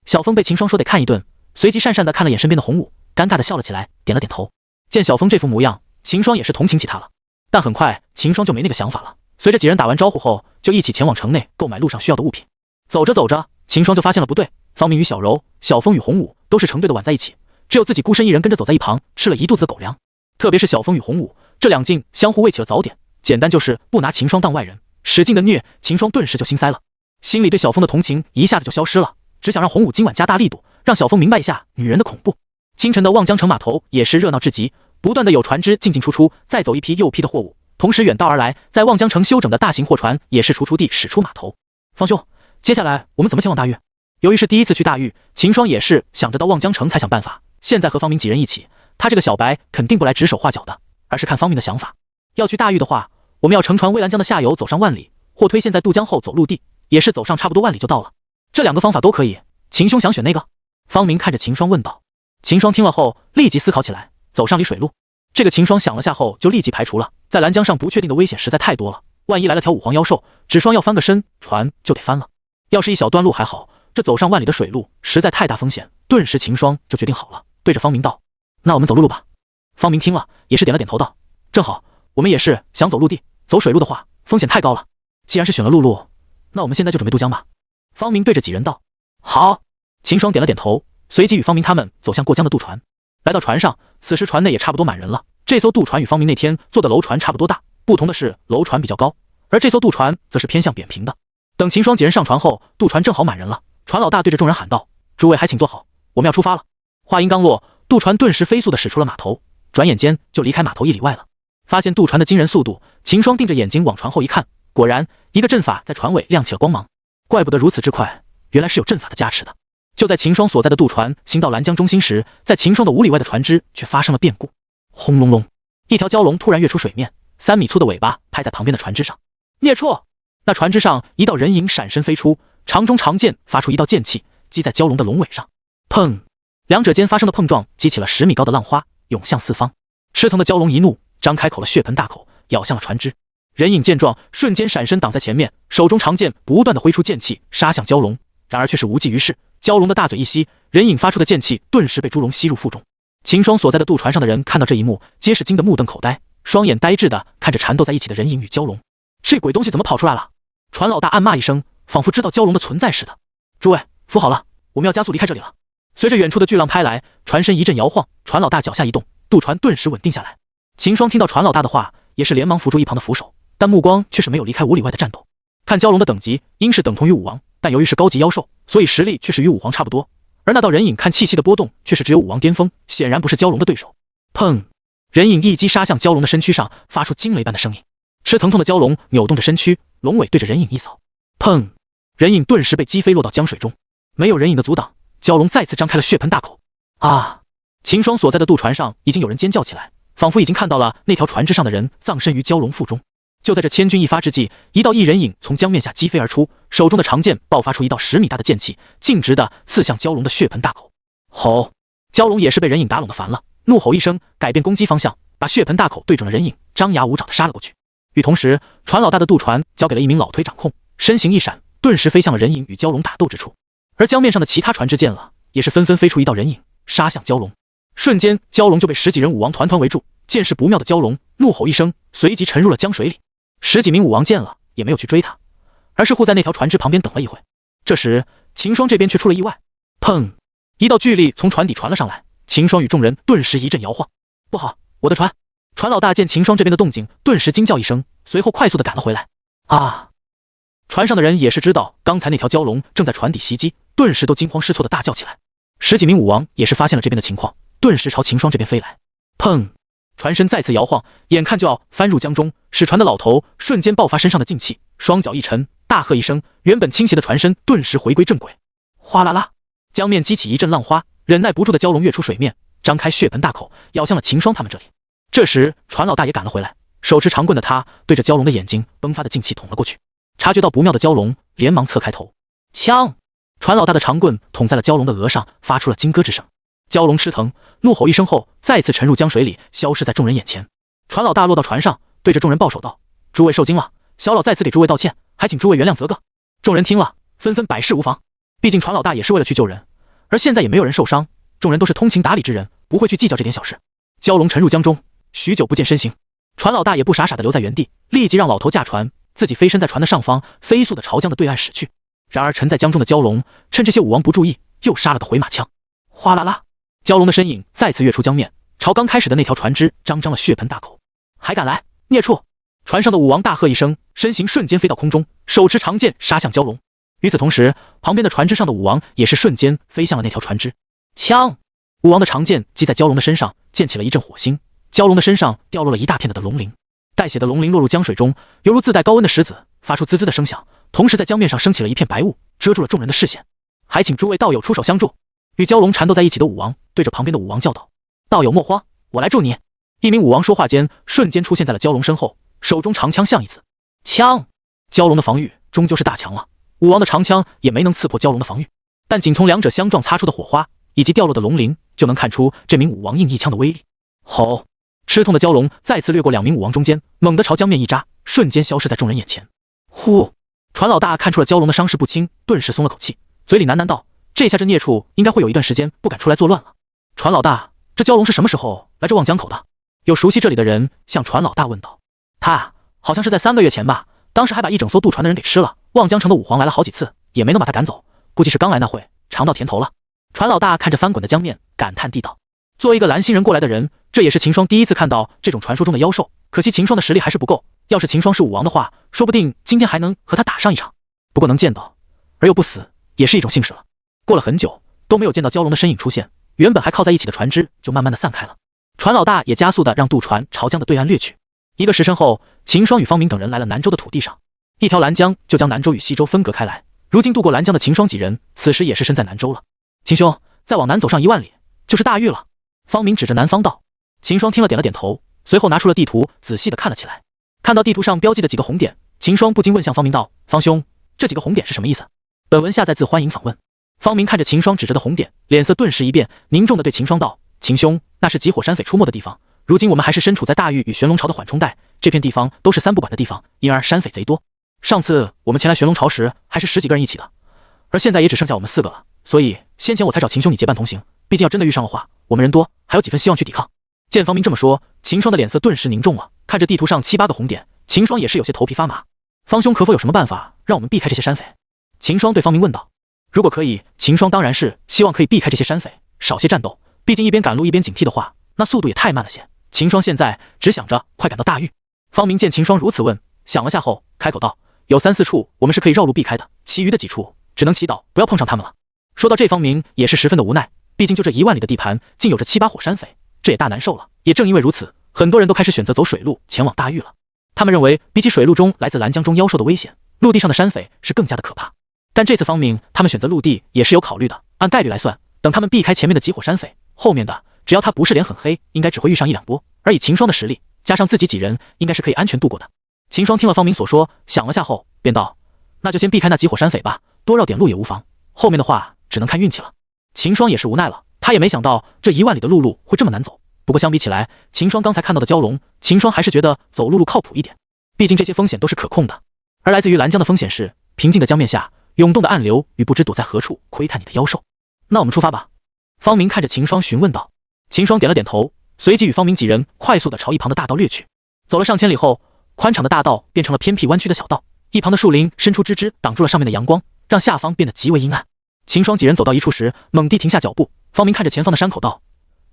A: 小风被秦霜说得看一顿，随即讪讪的看了眼身边的红武，尴尬的笑了起来，点了点头。见小风这副模样，秦霜也是同情起他了。但很快秦霜就没那个想法了，随着几人打完招呼后，就一起前往城内购买路上需要的物品。走着走着，秦霜就发现了不对，方明与小柔、小风与红武都是成对的挽在一起，只有自己孤身一人跟着走在一旁，吃了一肚子的狗粮。特别是小风与红武这两劲相互喂起了早点，简单就是不拿秦霜当外人，使劲的虐。秦霜顿时就心塞了，心里对小风的同情一下子就消失了，只想让红武今晚加大力度，让小风明白一下女人的恐怖。清晨的望江城码头也是热闹至极，不断的有船只进进出出，再走一批又批的货物。同时远道而来，在望江城休整的大型货船也是楚楚地驶出码头。方兄，接下来我们怎么前往大狱？由于是第一次去大狱，秦霜也是想着到望江城才想办法。现在和方明几人一起，他这个小白肯定不来指手画脚的，而是看方明的想法。要去大狱的话，我们要乘船蔚蓝江的下游走上万里，或推现在渡江后走陆地，也是走上差不多万里就到了。这2个方法都可以，秦兄想选哪个？方明看着秦霜问道。秦霜听了后立即思考起来，走上里水路。这个秦霜想了下后就立即排除了，在蓝江上不确定的危险实在太多了，万一来了条五黄妖兽，只双要翻个身，船就得翻了。要是一小段路还好，这走上万里的水路实在太大风险。顿时秦霜就决定好了，对着方明道：那我们走陆路吧。方明听了也是点了点头道：正好，我们也是想走陆地，走水路的话风险太高了，既然是选了陆路，那我们现在就准备渡江吧。方明对着几人道：好。秦霜点了点头，随即与方明他们走向过江的渡船。来到船上，此时船内也差不多满人了。这艘渡船与方明那天坐的楼船差不多大，不同的是楼船比较高，而这艘渡船则是偏向扁平的。等秦霜几人上船后，渡船正好满人了。船老大对着众人喊道：诸位还请坐好，我们要出发了。话音刚落，渡船顿时飞速地驶出了码头，转眼间就离开码头1里外了。发现渡船的惊人速度，秦霜定着眼睛往船后一看，果然一个阵法在船尾亮起了光芒。怪不得如此之快，原来是有阵法的加持的。就在秦霜所在的渡船行到兰江中心时，在秦霜的5里外的船只却发生了变故。轰隆隆，一条蛟龙突然跃出水面，3米粗的尾巴拍在旁边的船只上。孽畜！那船只上一道人影闪身飞出，长中长剑发出一道剑气，击在蛟龙的龙尾上。砰！两者间发生的碰撞激起了10米高的浪花，涌向四方。吃疼的蛟龙一怒，张开口了血盆大口，咬向了船只。人影见状，瞬间闪身挡在前面，手中长剑不断的挥出剑气杀向蛟龙，然而却是无济于事。蛟龙的大嘴一吸，人影发出的剑气顿时被猪龙吸入腹中。秦霜所在的渡船上的人看到这一幕，皆是惊得目瞪口呆，双眼呆滞的看着缠斗在一起的人影与蛟龙。这鬼东西怎么跑出来了？船老大暗骂一声，仿佛知道蛟龙的存在似的。诸位扶好了，我们要加速离开这里了。随着远处的巨浪拍来，船身一阵摇晃，船老大脚下一动，渡船顿时稳定下来。秦霜听到船老大的话，也是连忙扶住一旁的扶手，但目光却是没有离开5里外的战斗。看蛟龙的等级应是等同于武王，但由于是高级妖兽，所以实力却是与武皇差不多。而那道人影看气息的波动，却是只有武王巅峰，显然不是蛟龙的对手。砰！人影一击杀向蛟龙的身躯上，发出惊雷般的声音。吃疼痛的蛟龙扭动着身躯，龙尾对着人影一扫。砰！人影顿时被击飞落到江水中。没有人影的阻挡，蛟龙再次张开了血盆大口。啊！秦霜所在的渡船上已经有人尖叫起来，仿佛已经看到了那条船只上的人葬身于蛟龙腹中。就在这千钧一发之际，一道异人影从江面下击飞而出，手中的长剑爆发出一道10米大的剑气，径直的刺向蛟龙的血盆大口。吼！蛟龙也是被人影打拢的烦了，怒吼一声，改变攻击方向，把血盆大口对准了人影，张牙舞爪的杀了过去。与同时，船老大的渡船交给了一名老推掌控，身形一闪，顿时飞向了人影与蛟龙打斗之处。而江面上的其他船只见了，也是纷纷飞出一道人影，杀向蛟龙。瞬间，蛟龙就被10几人武王团团围住。见势不妙的蛟龙怒吼一声，随即沉入了江水里。10几名武王见了，也没有去追他，而是护在那条船只旁边等了一会。这时，秦霜这边却出了意外。砰！一道巨力从船底传了上来，秦霜与众人顿时一阵摇晃。不好，我的船！船老大见秦霜这边的动静，顿时惊叫一声，随后快速的赶了回来。啊！船上的人也是知道刚才那条蛟龙正在船底袭击，顿时都惊慌失措的大叫起来。10几名武王也是发现了这边的情况，顿时朝秦霜这边飞来。砰！船身再次摇晃，眼看就要翻入江中，使船的老头瞬间爆发身上的劲气，双脚一沉，大喝一声，原本倾斜的船身顿时回归正轨。哗啦啦，江面激起一阵浪花，忍耐不住的蛟龙跃出水面，张开血盆大口，咬向了秦霜他们这里。这时船老大也赶了回来，手持长棍的他对着蛟龙的眼睛迸发的劲气捅了过去。察觉到不妙的蛟龙连忙侧开头，枪！船老大的长棍捅在了蛟龙的额上，发出了金咯之声。蛟龙吃疼，怒吼一声后，再次沉入江水里，消失在众人眼前。船老大落到船上，对着众人抱手道：“诸位受惊了，小老再次给诸位道歉，还请诸位原谅则个。”众人听了，纷纷百事无妨。毕竟船老大也是为了去救人，而现在也没有人受伤，众人都是通情达理之人，不会去计较这点小事。蛟龙沉入江中，许久不见身形，船老大也不傻傻的留在原地，立即让老头驾船，自己飞身在船的上方，飞速的朝江的对岸驶去。然而沉在江中的蛟龙趁这些武王不注意，又杀了个回马枪。哗啦啦，蛟龙的身影再次跃出江面，朝刚开始的那条船只张了血盆大口。还敢来，孽畜！船上的武王大喝一声，身形瞬间飞到空中，手持长剑杀向蛟龙。与此同时，旁边的船只上的武王也是瞬间飞向了那条船只。枪！武王的长剑击在蛟龙的身上，溅起了一阵火星，蛟龙的身上掉落了一大片的龙鳞，带血的龙鳞落入江水中，犹如自带高温的石子，发出滋滋的声响，同时在江面上升起了一片白雾，遮住了众人的视线。还请诸位道友出手相助。与蛟龙缠斗在一起的武王对着旁边的武王叫道：“道友莫慌，我来助你。”一名武王说话间，瞬间出现在了蛟龙身后，手中长枪像一子。枪！蛟龙的防御终究是大强了，武王的长枪也没能刺破蛟龙的防御，但仅从两者相撞擦出的火花以及掉落的龙鳞，就能看出这名武王硬一枪的威力。吼！吃痛的蛟龙再次掠过2名武王中间，猛地朝江面一扎，瞬间消失在众人眼前。呼！船老大看出了蛟龙的伤势不轻，顿时松了口气，嘴里喃喃道：“这下这孽畜应该会有一段时间不敢出来作乱了。”船老大，这蛟龙是什么时候来这望江口的？有熟悉这里的人向船老大问道。他好像是在3个月前吧，当时还把一整艘渡船的人给吃了。望江城的武皇来了好几次，也没能把他赶走，估计是刚来那会尝到甜头了。船老大看着翻滚的江面，感叹地道：“作为一个蓝星人过来的人，这也是秦霜第一次看到这种传说中的妖兽，可惜秦霜的实力还是不够。要是秦霜是武王的话，说不定今天还能和他打上一场。不过能见到而又不死，也是一种幸事了。”过了很久都没有见到蛟龙的身影出现，原本还靠在一起的船只就慢慢的散开了。船老大也加速的让渡船朝江的对岸掠去。1个时辰后，秦霜与方明等人来了南州的土地上，一条拦江就将南州与西州分隔开来。如今渡过拦江的秦霜几人，此时也是身在南州了。秦兄，再往南走上1万里，就是大域了。方明指着南方道。秦霜听了点了点头，随后拿出了地图，仔细的看了起来。看到地图上标记的几个红点，秦霜不禁问向方明道：“方兄，这几个红点是什么意思？”本文下载自欢迎访问。方明看着秦霜指着的红点，脸色顿时一变，凝重的对秦霜道：“秦兄，那是极火山匪出没的地方。如今我们还是身处在大域与玄龙朝的缓冲带，这片地方都是3不管的地方，因而山匪贼多。上次我们前来玄龙朝时，还是10几个人一起的，而现在也只剩下我们4个了，所以先前我才找秦兄你结伴同行。毕竟要真的遇上的话，我们人多，还有几分希望去抵抗。”见方明这么说，秦霜的脸色顿时凝重了，看着地图上7、8个红点，秦霜也是有些头皮发麻。方兄可否有什么办法让我们避开这些山匪？秦霜对方明问道。如果可以，秦霜当然是希望可以避开这些山匪，少些战斗。毕竟一边赶路一边警惕的话，那速度也太慢了些。秦霜现在只想着快赶到大域。方明见秦霜如此问，想了下后开口道：“有3、4处我们是可以绕路避开的，其余的几处只能祈祷不要碰上他们了。”说到这，方明也是十分的无奈，毕竟就这1万里的地盘，竟有着7、8伙山匪，这也大难受了。也正因为如此，很多人都开始选择走水路前往大域了。他们认为，比起水路中来自拦江中妖兽的危险，陆地上的山匪是更加的可怕。但这次方明他们选择陆地也是有考虑的，按概率来算，等他们避开前面的几伙山匪，后面的只要他不是脸很黑，应该只会遇上1、2波。而以秦霜的实力，加上自己几人，应该是可以安全度过的。秦霜听了方明所说，想了下后便道：“那就先避开那几伙山匪吧，多绕点路也无妨。后面的话只能看运气了。”秦霜也是无奈了，他也没想到这1万里的陆路会这么难走。不过相比起来，秦霜刚才看到的蛟龙，秦霜还是觉得走陆路靠谱一点。毕竟这些风险都是可控的。而来自于拦江的风险是平静的江面下涌动的暗流与不知躲在何处窥探你的妖兽。那我们出发吧。方明看着秦霜询问道。秦霜点了点头，随即与方明几人快速的朝一旁的大道掠去。走了上千里后，宽敞的大道变成了偏僻弯曲的小道，一旁的树林伸出枝枝挡住了上面的阳光，让下方变得极为阴暗。秦霜几人走到一处时，猛地停下脚步。方明看着前方的山口道：“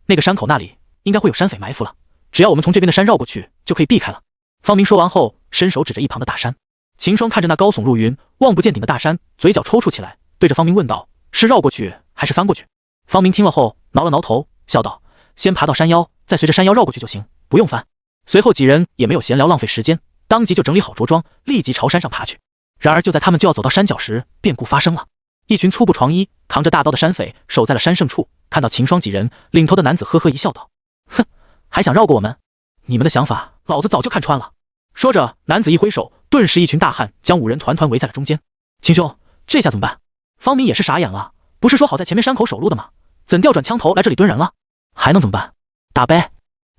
A: 那个山口那里应该会有山匪埋伏了，只要我们从这边的山绕过去，就可以避开了。方明说完后，伸手指着一旁的大山。秦霜看着那高耸入云、望不见顶的大山，嘴角抽搐起来，对着方明问道：“是绕过去还是翻过去？”方明听了后，挠了挠头，笑道：“先爬到山腰，再随着山腰绕过去就行，不用翻。”随后几人也没有闲聊浪费时间，当即就整理好着装，立即朝山上爬去。然而就在他们就要走到山脚时，变故发生了。一群粗布床衣、扛着大刀的山匪守在了山胜处，看到秦霜几人，领头的男子呵呵一笑道：“哼，还想绕过我们？你们的想法，老子早就看穿了。”说着，男子一挥手，顿时一群大汉将5人团团围在了中间。秦兄，这下怎么办？方明也是傻眼了，不是说好在前面山口守路的吗？怎调转枪头来这里蹲人了？还能怎么办？打呗！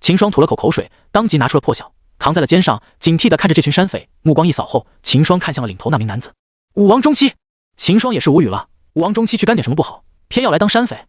A: 秦霜吐了口口水，当即拿出了破晓，扛在了肩上，警惕地看着这群山匪。目光一扫后，秦霜看向了领头那名男子，武王中期。秦霜也是无语了，武王中期去干点什么不好，偏要来当山匪？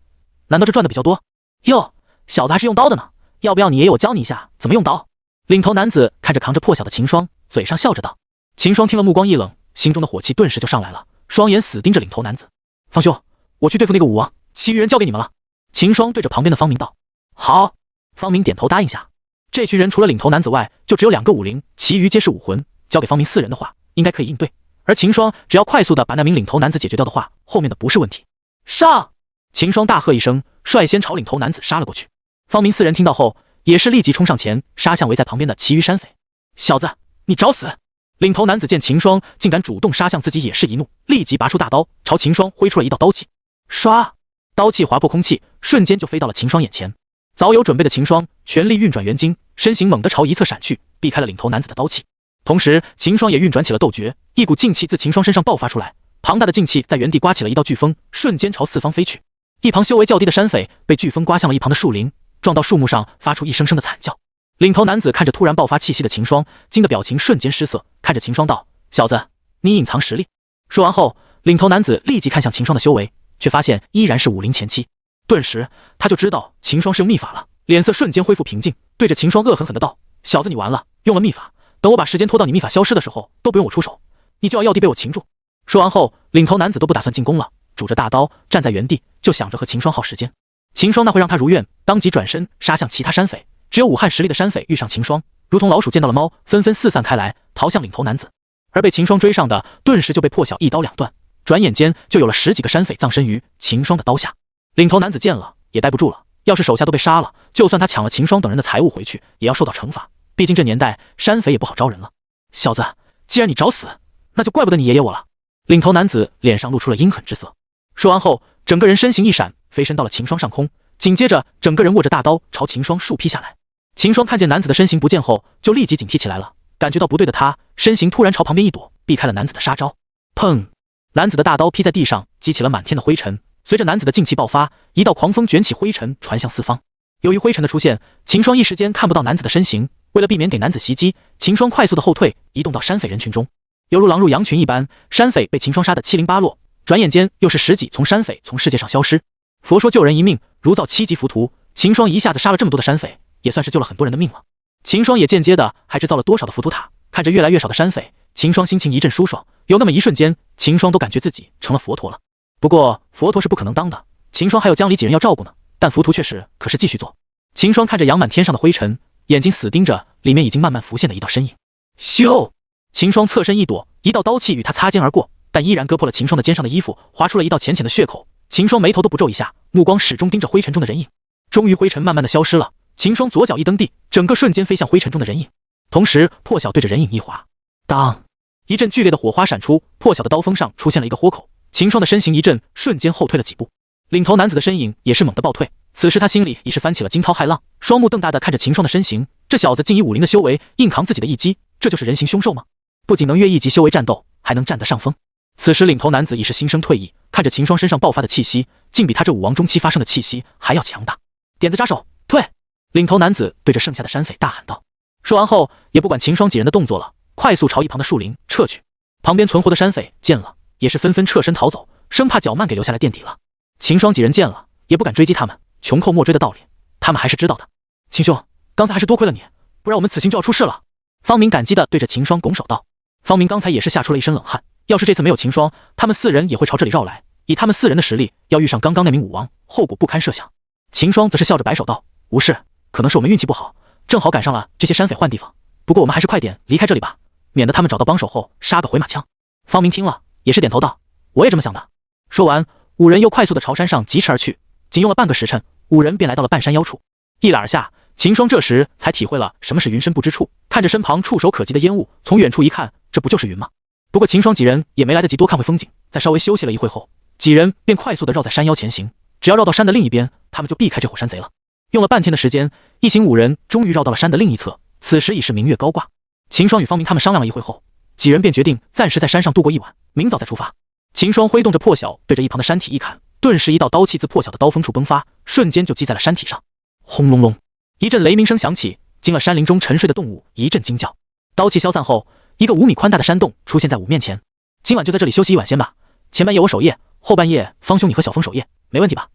A: 难道这赚的比较多？哟，小子还是用刀的呢，要不要你爷爷我教你一下怎么用刀？领头男子看着扛着破晓的秦霜，嘴上笑着道。秦霜听了，目光一冷，心中的火气顿时就上来了，双眼死盯着领头男子。方兄，我去对付那个武王，其余人交给你们了。秦霜对着旁边的方明道。好。方明点头答应下。这群人除了领头男子外，就只有2个武灵，其余皆是武魂，交给方明4人的话，应该可以应对。而秦霜只要快速的把那名领头男子解决掉的话，后面的不是问题。上！秦霜大喝一声，率先朝领头男子杀了过去。方明4人听到后，也是立即冲上前，杀向围在旁边的其余山匪。小子，你找死！领头男子见秦霜竟敢主动杀向自己，也是一怒，立即拔出大刀，朝秦霜挥出了一道刀气。唰！刀气划破空气，瞬间就飞到了秦霜眼前。早有准备的秦霜全力运转元晶，身形猛地朝一侧闪去，避开了领头男子的刀气。同时，秦霜也运转起了斗诀，一股劲气自秦霜身上爆发出来，庞大的劲气在原地刮起了一道飓风，瞬间朝四方飞去。一旁修为较低的山匪被飓风刮向了一旁的树林，撞到树木上，发出一声声的惨叫。领头男子看着突然爆发气息的秦霜，惊的表情瞬间失色，看着秦霜道：“小子，你隐藏实力。”说完后，领头男子立即看向秦霜的修为，却发现依然是武灵前期。顿时他就知道秦霜是用秘法了，脸色瞬间恢复平静，对着秦霜恶狠狠的道：“小子，你完了，用了秘法，等我把时间拖到你秘法消失的时候，都不用我出手，你就要地被我擒住。”说完后，领头男子都不打算进攻了，拄着大刀站在原地，就想着和秦霜耗时间。秦霜那会让他如愿，当即转身杀向其他山匪。只有武汉实力的山匪遇上秦霜，如同老鼠见到了猫，纷纷四散开来，逃向领头男子。而被秦霜追上的，顿时就被破晓一刀两断，转眼间就有了10几个山匪葬身于秦霜的刀下。领头男子见了也待不住了，要是手下都被杀了，就算他抢了秦霜等人的财物回去，也要受到惩罚。毕竟这年代山匪也不好招人了。小子，既然你找死，那就怪不得你爷爷我了。领头男子脸上露出了阴狠之色。说完后，整个人身形一闪，飞身到了秦霜上空，紧接着整个人握着大刀朝秦霜竖劈下来。秦霜看见男子的身形不见后，就立即警惕起来了，感觉到不对的他，身形突然朝旁边一躲，避开了男子的杀招。砰！男子的大刀劈在地上，激起了满天的灰尘。随着男子的劲气爆发，一道狂风卷起灰尘传向四方。由于灰尘的出现，秦霜一时间看不到男子的身形。为了避免给男子袭击，秦霜快速的后退，移动到山匪人群中，犹如狼入羊群一般，山匪被秦霜杀得七零八落。转眼间又是10几从山匪从世界上消失。佛说救人一命，如造7级浮屠。秦霜一下子杀了这么多的山匪，也算是救了很多人的命了。秦霜也间接的还制造了多少的浮屠塔。看着越来越少的山匪，秦霜心情一阵舒爽。有那么一瞬间，秦霜都感觉自己成了佛陀了。不过佛陀是不可能当的，秦霜还有江里几人要照顾呢。但浮屠确实可是继续做。秦霜看着扬满天上的灰尘，眼睛死盯着里面已经慢慢浮现的一道身影。咻！秦霜侧身一躲，一道刀气与他擦肩而过，但依然割破了秦霜的肩上的衣服，划出了一道浅浅的血口。秦霜眉头都不皱一下，目光始终盯着灰尘中的人影。终于灰尘慢慢的消失了，秦霜左脚一蹬地，整个瞬间飞向灰尘中的人影。同时破晓对着人影一划，当一阵剧烈的火花闪出，破晓的刀锋上出现了一个豁口。秦霜的身形一震，瞬间后退了几步。领头男子的身影也是猛地暴退，此时他心里已是翻起了惊涛骇浪，双目瞪大的看着秦霜的身形。这小子竟以武灵的修为硬扛自己的一击，这就是人形凶兽吗？不仅能约1级修为战斗，还能占得上风。此时领头男子已是心生退意，看着秦霜身上爆发的气息，竟比他这武王中期发生的气息还要强大。点子扎手，退！领头男子对着剩下的山匪大喊道。说完后，也不管秦霜几人的动作了，快速朝一旁的树林撤去。旁边存活的山匪见了，也是纷纷撤身逃走，生怕脚慢给留下来垫底了。秦霜几人见了，也不敢追击他们，穷寇莫追的道理，他们还是知道的。秦兄，刚才还是多亏了你，不然我们此行就要出事了。方明感激的对着秦霜拱手道。方明刚才也是吓出了一身冷汗，要是这次没有秦霜，他们4人也会朝这里绕来。以他们4人的实力，要遇上刚刚那名武王，后果不堪设想。秦霜则是笑着摆手道：“无事，可能是我们运气不好，正好赶上了这些山匪换地方。不过我们还是快点离开这里吧，免得他们找到帮手后杀个回马枪。方明听了也是点头道：“我也这么想的。”说完，5人又快速的朝山上疾驰而去。仅用了半个时辰，5人便来到了半山腰处。一览而下，秦霜这时才体会了什么是云深不知处。看着身旁触手可及的烟雾，从远处一看，这不就是云吗？不过秦霜几人也没来得及多看会风景，在稍微休息了一会后，几人便快速的绕在山腰前行。只要绕到山的另一边，他们就避开这伙山贼了。用了半天的时间，一行5人终于绕到了山的另一侧。此时已是明月高挂。秦霜与方明他们商量了一会后，几人便决定暂时在山上度过一晚，明早再出发。秦霜挥动着破晓，对着一旁的山体一砍，顿时一道刀气自破晓的刀锋处迸发，瞬间就击在了山体上。轰隆隆，一阵雷鸣声响起，惊了山林中沉睡的动物一阵惊叫。刀气消散后，一个5米宽大的山洞出现在5面前。今晚就在这里休息一晚先吧，前半夜我守夜，后半夜方兄你和小峰守夜，没问题吧？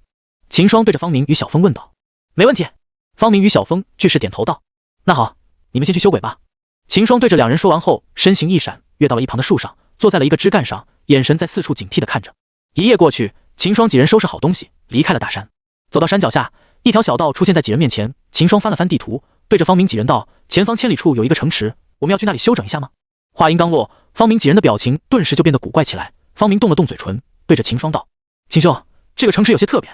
A: 秦霜对着方明与小峰问道。没问题。方明与小峰俱是点头道。那好，你们先去休鬼吧。秦霜对着2人说完后，身形一闪，跃到了一旁的树上，坐在了一个枝干上，眼神在四处警惕地看着。一夜过去，秦霜几人收拾好东西，离开了大山。走到山脚下，一条小道出现在几人面前。秦霜翻了翻地图，对着方明几人道：“前方千里处有一个城池，我们要去那里休整一下吗？”话音刚落，方明几人的表情顿时就变得古怪起来。方明动了动嘴唇，对着秦霜道：“秦兄，这个城池有些特别，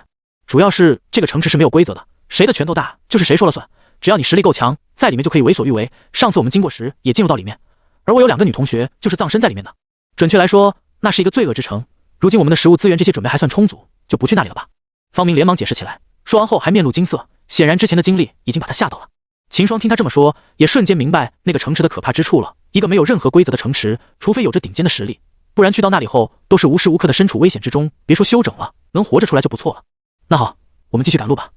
A: 主要是这个城池是没有规则的，谁的拳头大就是谁说了算，只要你实力够强，在里面就可以为所欲为。上次我们经过时也进入到里面，而我有2个女同学就是葬身在里面的。准确来说，那是一个罪恶之城。如今我们的食物资源这些准备还算充足，就不去那里了吧？”方明连忙解释起来，说完后还面露惊色，显然之前的经历已经把他吓到了。秦霜听他这么说，也瞬间明白那个城池的可怕之处了。一个没有任何规则的城池，除非有着顶尖的实力，不然去到那里后都是无时无刻的身处危险之中，别说休整了，能活着出来就不错了。那好，我们继续赶路吧。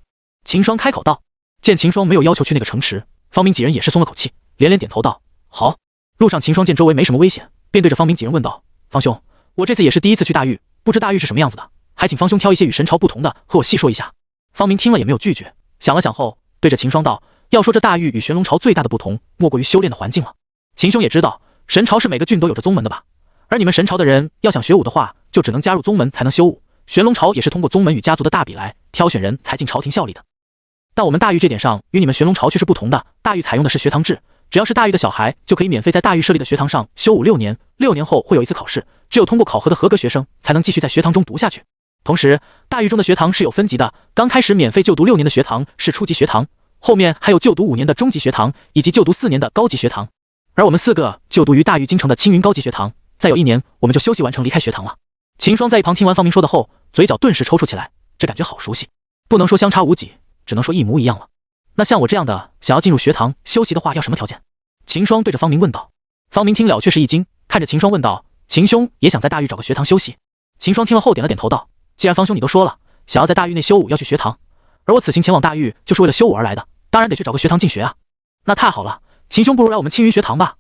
A: 秦霜开口道。见秦霜没有要求去那个城池，方明几人也是松了口气，连连点头道：“好。”路上秦霜见周围没什么危险，便对着方明几人问道：“方兄，我这次也是第一次去大狱，不知大狱是什么样子的，还请方兄挑一些与神朝不同的和我细说一下。”方明听了也没有拒绝，想了想后，对着秦霜道：“要说这大狱与玄龙朝最大的不同，莫过于修炼的环境了。秦兄也知道，神朝是每个郡都有着宗门的吧？而你们神朝的人要想学武的话，就只能加入宗门才能修武。玄龙朝也是通过宗门与家族的大比来挑选人才进朝廷效力的。但我们大狱这点上与你们玄龙朝却是不同的，大狱采用的是学堂制，只要是大狱的小孩就可以免费在大狱设立的学堂上修武6年，6年后会有一次考试，只有通过考核的合格学生才能继续在学堂中读下去。同时，大狱中的学堂是有分级的，刚开始免费就读6年的学堂是初级学堂，后面还有就读5年的中级学堂，以及就读4年的高级学堂。而我们4个就读于大狱京城的青云高级学堂，再有1年我们就休息完成离开学堂了。秦霜在一旁听完方明说的后，嘴角顿时抽搐起来，这感觉好熟悉，不能说相差无几，只能说一模一样了。那像我这样的想要进入学堂修习的话，要什么条件？秦霜对着方明问道。方明听了却是一惊，看着秦霜问道：“秦兄也想在大狱找个学堂修习？”秦霜听了后点了点头道：“既然方兄你都说了，想要在大狱内修武要去学堂，而我此行前往大狱就是为了修武而来的，当然得去找个学堂进学啊。那太好了，秦兄不如来我们青云学堂吧。”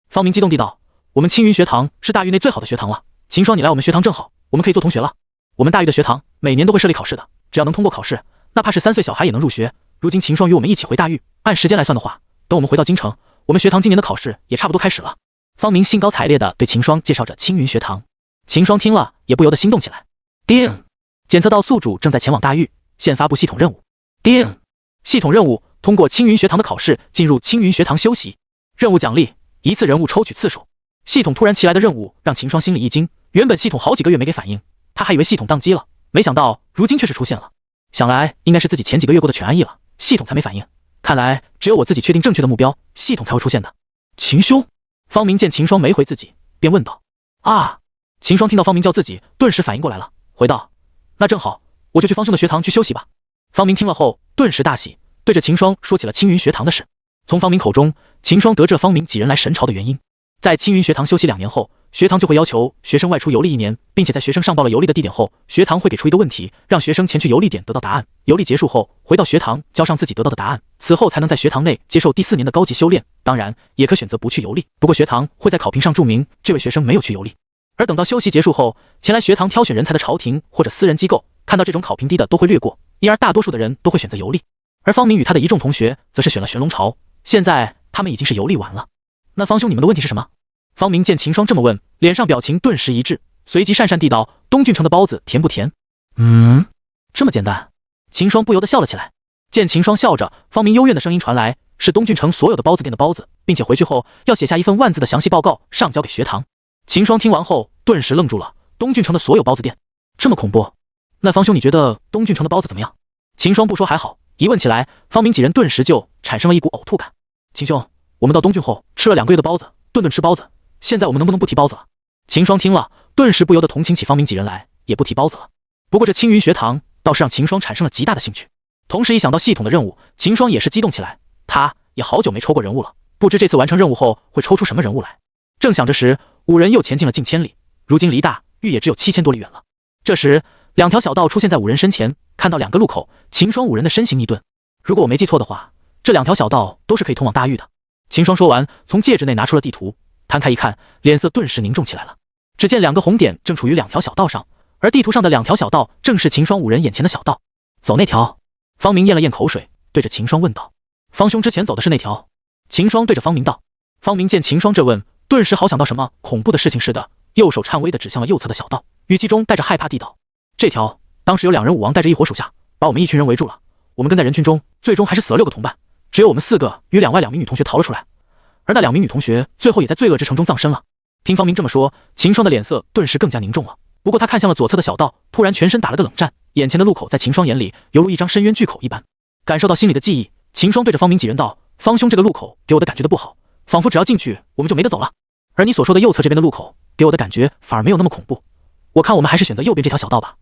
A: 方明激动地道：“我们青云学堂是大狱内最好的学堂了，秦霜你来我们学堂正好，我们可以做同学了。我们大狱的学堂每年都会设立考试的，只要能通过考试，哪怕是3岁小孩也能入学。如今秦霜与我们一起回大狱，按时间来算的话，等我们回到京城，我们学堂今年的考试也差不多开始了。”方明兴高采烈地对秦霜介绍着青云学堂。秦霜听了也不由得心动起来。叮，检测到宿主正在前往大狱，现发布系统任务。叮，系统任务：通过青云学堂的考试，进入青云学堂修习。任务奖励：1次人物抽取次数。系统突然其来的任务让秦霜心里一惊，原本系统好几个月没给反应，他还以为系统宕机了，没想到如今却是出现了。想来应该是自己前几个月过得全安逸了，系统才没反应。看来只有我自己确定正确的目标，系统才会出现的。秦兄，方明见秦霜没回自己，便问道：“啊！”秦霜听到方明叫自己，顿时反应过来了，回道：“那正好，我就去方兄的学堂去休息吧。”方明听了后顿时大喜，对着秦霜说起了青云学堂的事。从方明口中，秦霜得知了方明几人来神朝的原因。在青云学堂休息2年后，学堂就会要求学生外出游历1年，并且在学生上报了游历的地点后，学堂会给出一个问题，让学生前去游历点得到答案。游历结束后，回到学堂交上自己得到的答案，此后才能在学堂内接受第4年的高级修炼。当然，也可选择不去游历，不过学堂会在考评上注明这位学生没有去游历。而等到修习结束后，前来学堂挑选人才的朝廷或者私人机构，看到这种考评低的都会略过，因而大多数的人都会选择游历。而方明与他的一众同学则是选了玄龙朝，现在他们已经是游历完了。那方兄，你们的问题是什么？方明见秦霜这么问，脸上表情顿时一滞，随即讪讪地道：“东郡城的包子甜不甜？”这么简单。秦霜不由得笑了起来。见秦霜笑着，方明幽怨的声音传来：“是东郡城所有的包子店的包子，并且回去后要写下1份万字的详细报告，上交给学堂。秦霜听完后顿时愣住了，东郡城的所有包子店，这么恐怖？那方兄你觉得东郡城的包子怎么样？秦霜不说还好，一问起来，方明几人顿时就产生了一股呕吐感。秦兄，我们到东郡后吃了2个月的包子，顿顿吃包子，现在我们能不能不提包子了？秦霜听了，顿时不由得同情起方明几人来，也不提包子了。不过这青云学堂倒是让秦霜产生了极大的兴趣，同时一想到系统的任务，秦霜也是激动起来。他也好久没抽过人物了，不知这次完成任务后会抽出什么人物来。正想着时，5人又前进了近千里，如今离大域也只有7000多里远了。这时2条小道出现在5人身前，看到2个路口，秦霜5人的身形一顿。如果我没记错的话，这2条小道都是可以通往大域的。秦霜说完，从戒指内拿出了地图，摊开一看，脸色顿时凝重起来了。只见2个红点正处于2条小道上，而地图上的2条小道正是秦霜5人眼前的小道。走那条？方明咽了咽口水，对着秦霜问道。方兄之前走的是那条？秦霜对着方明道。方明见秦霜这问，顿时好想到什么恐怖的事情似的，右手颤巍地指向了右侧的小道，语气中带着害怕地道：这条当时有2人武王带着一伙属下把我们一群人围住了，我们跟在人群中，最终还是死了6个同伴，只有我们4个与2名女同学逃了出来，而那2名女同学最后也在罪恶之城中葬身了。听方明这么说，秦霜的脸色顿时更加凝重了。不过他看向了左侧的小道，突然全身打了个冷战，眼前的路口在秦霜眼里犹如一张深渊巨口一般。感受到心里的记忆，秦霜对着方明几人道：方兄，这个路口给我的感觉的不好，仿佛只要进去我们就没得走了，而你所说的右侧这边的路口给我的感觉反而没有那么恐怖，我看我们还是选择右边这条小道吧。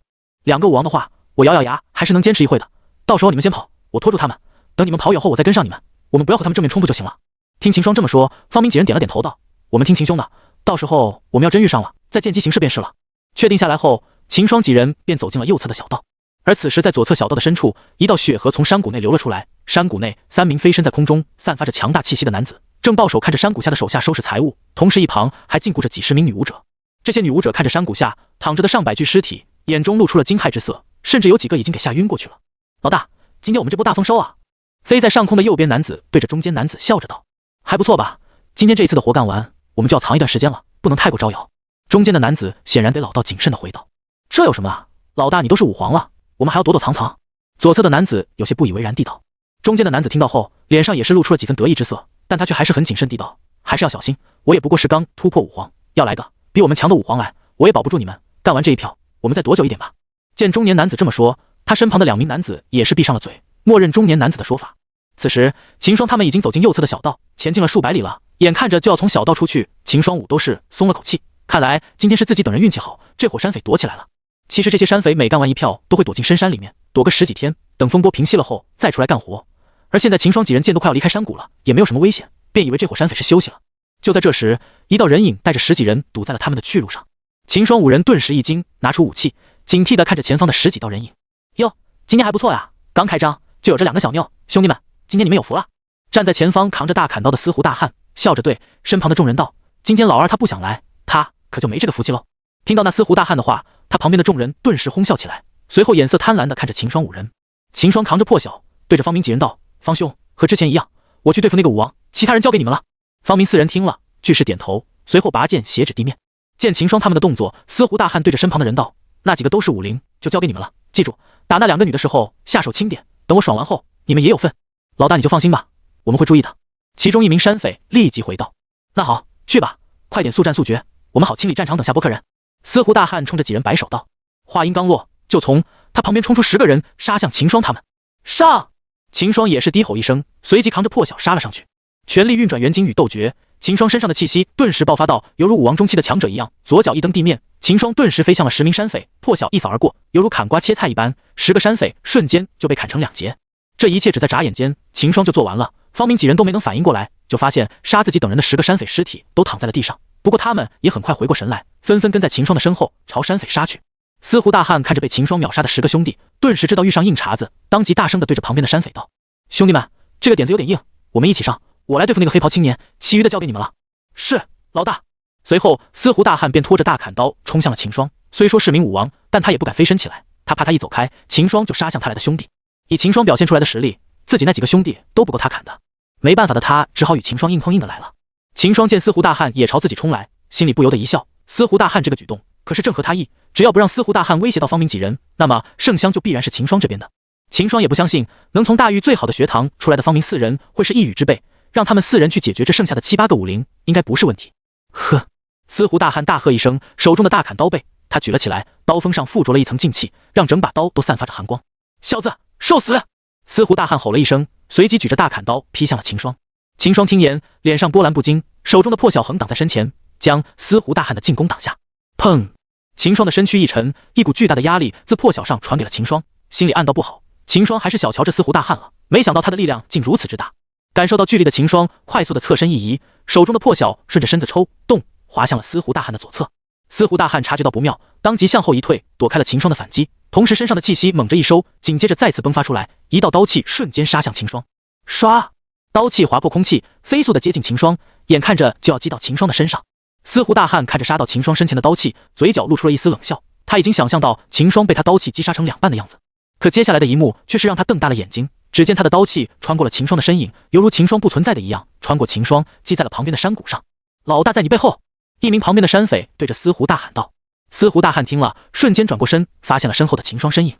A: 2个武王的话，我咬咬牙还是能坚持一会的，到时候你们先跑，我拖住他们，等你们跑远后我再跟上你们，我们不要和他们正面冲突就行了。听秦霜这么说，方明几人点了点头道：我们听秦兄的，到时候我们要真遇上了，再见机行事便是了。确定下来后，秦霜几人便走进了右侧的小道。而此时在左侧小道的深处，一道血河从山谷内流了出来，山谷内3名飞身在空中散发着强大气息的男子正抱手看着山谷下的手下收拾财物，同时一旁还禁锢着几10名女武者。这些女武者看着山谷下躺着的上百具尸体，眼中露出了惊骇之色，甚至有几个已经给吓晕过去了。老大，今天我们这波大丰收啊！飞在上空的右边男子对着中间男子笑着道：还不错吧，今天这一次的活干完，我们就要藏一段时间了，不能太过招摇。中间的男子显然得老道谨慎地回道：这有什么啊，老大你都是武皇了，我们还要躲躲藏藏？左侧的男子有些不以为然地道。中间的男子听到后，脸上也是露出了几分得意之色，但他却还是很谨慎地道：还是要小心，我也不过是刚突破武皇，要来个比我们强的武皇来，我也保不住你们，干完这一票我们再躲久一点吧。见中年男子这么说，他身旁的2名男子也是闭上了嘴，默认中年男子的说法。此时秦霜他们已经走进右侧的小道，前进了数百里了，眼看着就要从小道出去，秦霜5都是松了口气，看来今天是自己等人运气好，这伙山匪躲起来了。其实这些山匪每干完一票都会躲进深山里面躲个10几天，等风波平息了后再出来干活，而现在秦霜几人见都快要离开山谷了，也没有什么危险，便以为这伙山匪是休息了。就在这时，一道人影带着10几人堵在了他们的去路上。秦霜5人顿时一惊，拿出武器，警惕地看着前方的10几道人影。哟，今天还不错呀，刚开张就有这2个小妞，兄弟们，今天你们有福了。站在前方扛着大砍刀的司狐大汉笑着对身旁的众人道：今天老二他不想来，他可就没这个福气喽。听到那司狐大汉的话，他旁边的众人顿时哄笑起来，随后眼色贪婪地看着秦霜5人。秦霜扛着破晓对着方明几人道：方兄，和之前一样，我去对付那个武王，其他人交给你们了。方明4人听了俱是点头，随后拔剑斜指地面。见秦霜他们的动作，司狐大汉对着身旁的人道：那几个都是武灵，就交给你们了，记住打那2个女的时候下手轻点，等我爽完后你们也有份。老大你就放心吧，我们会注意的。其中一名山匪立即回道：那好，去吧，快点速战速决，我们好清理战场等下波客人。司狐大汉冲着几人摆手道。话音刚落，就从他旁边冲出10个人杀向秦霜他们。上！秦霜也是低吼一声，随即扛着破晓杀了上去，全力运转元金羽斗诀。秦霜身上的气息顿时爆发到犹如武王中期的强者一样，左脚一蹬地面，秦霜顿时飞向了10名山匪，破晓一扫而过，犹如砍瓜切菜一般，10个山匪瞬间就被砍成2截。这一切只在眨眼间，秦霜就做完了。方明几人都没能反应过来，就发现杀自己等人的10个山匪尸体都躺在了地上。不过他们也很快回过神来，纷纷跟在秦霜的身后朝山匪杀去。司狐大汉看着被秦霜秒杀的10个兄弟，顿时知道遇上硬茬子，当即大声地对着旁边的山匪道：兄弟们，这个点子有点硬，我们一起上，我来对付那个黑袍青年，其余的交给你们了。是，老大。随后司狐大汉便拖着大砍刀冲向了秦霜，虽说是名武王，但他也不敢飞身起来，他怕他一走开，秦霜就杀向他来的兄弟。以秦霜表现出来的实力，自己那几个兄弟都不够他砍的，没办法的他只好与秦霜硬碰硬的来了。秦霜见司狐大汉也朝自己冲来，心里不由得一笑，司狐大汉这个举动可是正合他意，只要不让司狐大汉威胁到方明几人，那么胜香就必然是秦霜这边的。秦霜也不相信能从大狱最好的学堂出来的方明四人会是一羽之辈，让他们4人去解决这剩下的7、8个武灵应该不是问题。呵，司狐大汉大喝一声，手中的大砍刀背他举了起来，刀锋上附着了一层劲气，让整把刀都散发着寒光。小子，受死！司狐大汉吼了一声，随即举着大砍刀劈向了秦霜。秦霜听言，脸上波澜不惊，手中的破晓横挡在身前，将司狐大汉的进攻挡下。砰！秦霜的身躯一沉，一股巨大的压力自破晓上传给了秦霜，心里暗道不好，秦霜还是小瞧这司狐大汉了，没想到他的力量竟如此之大。感受到巨力的秦霜快速的侧身一移，手中的破晓顺着身子抽动，滑向了司狐大汉的左侧。司狐大汉察觉到不妙，当即向后一退，躲开了秦霜的反击，同时身上的气息猛地一收，紧接着再次迸发出来，一道刀气瞬间杀向秦霜。唰！刀气划破空气，飞速的接近秦霜，眼看着就要击到秦霜的身上。司狐大汉看着杀到秦霜身前的刀气，嘴角露出了一丝冷笑，他已经想象到秦霜被他刀气击杀成2半的样子。可接下来的一幕却是让他瞪大了眼睛，只见他的刀气穿过了秦霜的身影，犹如秦霜不存在的一样，穿过秦霜击在了旁边的山谷上。老大在你背后！一名旁边的山匪对着司狐大喊道。司狐大汉听了，瞬间转过身，发现了身后的秦霜身影。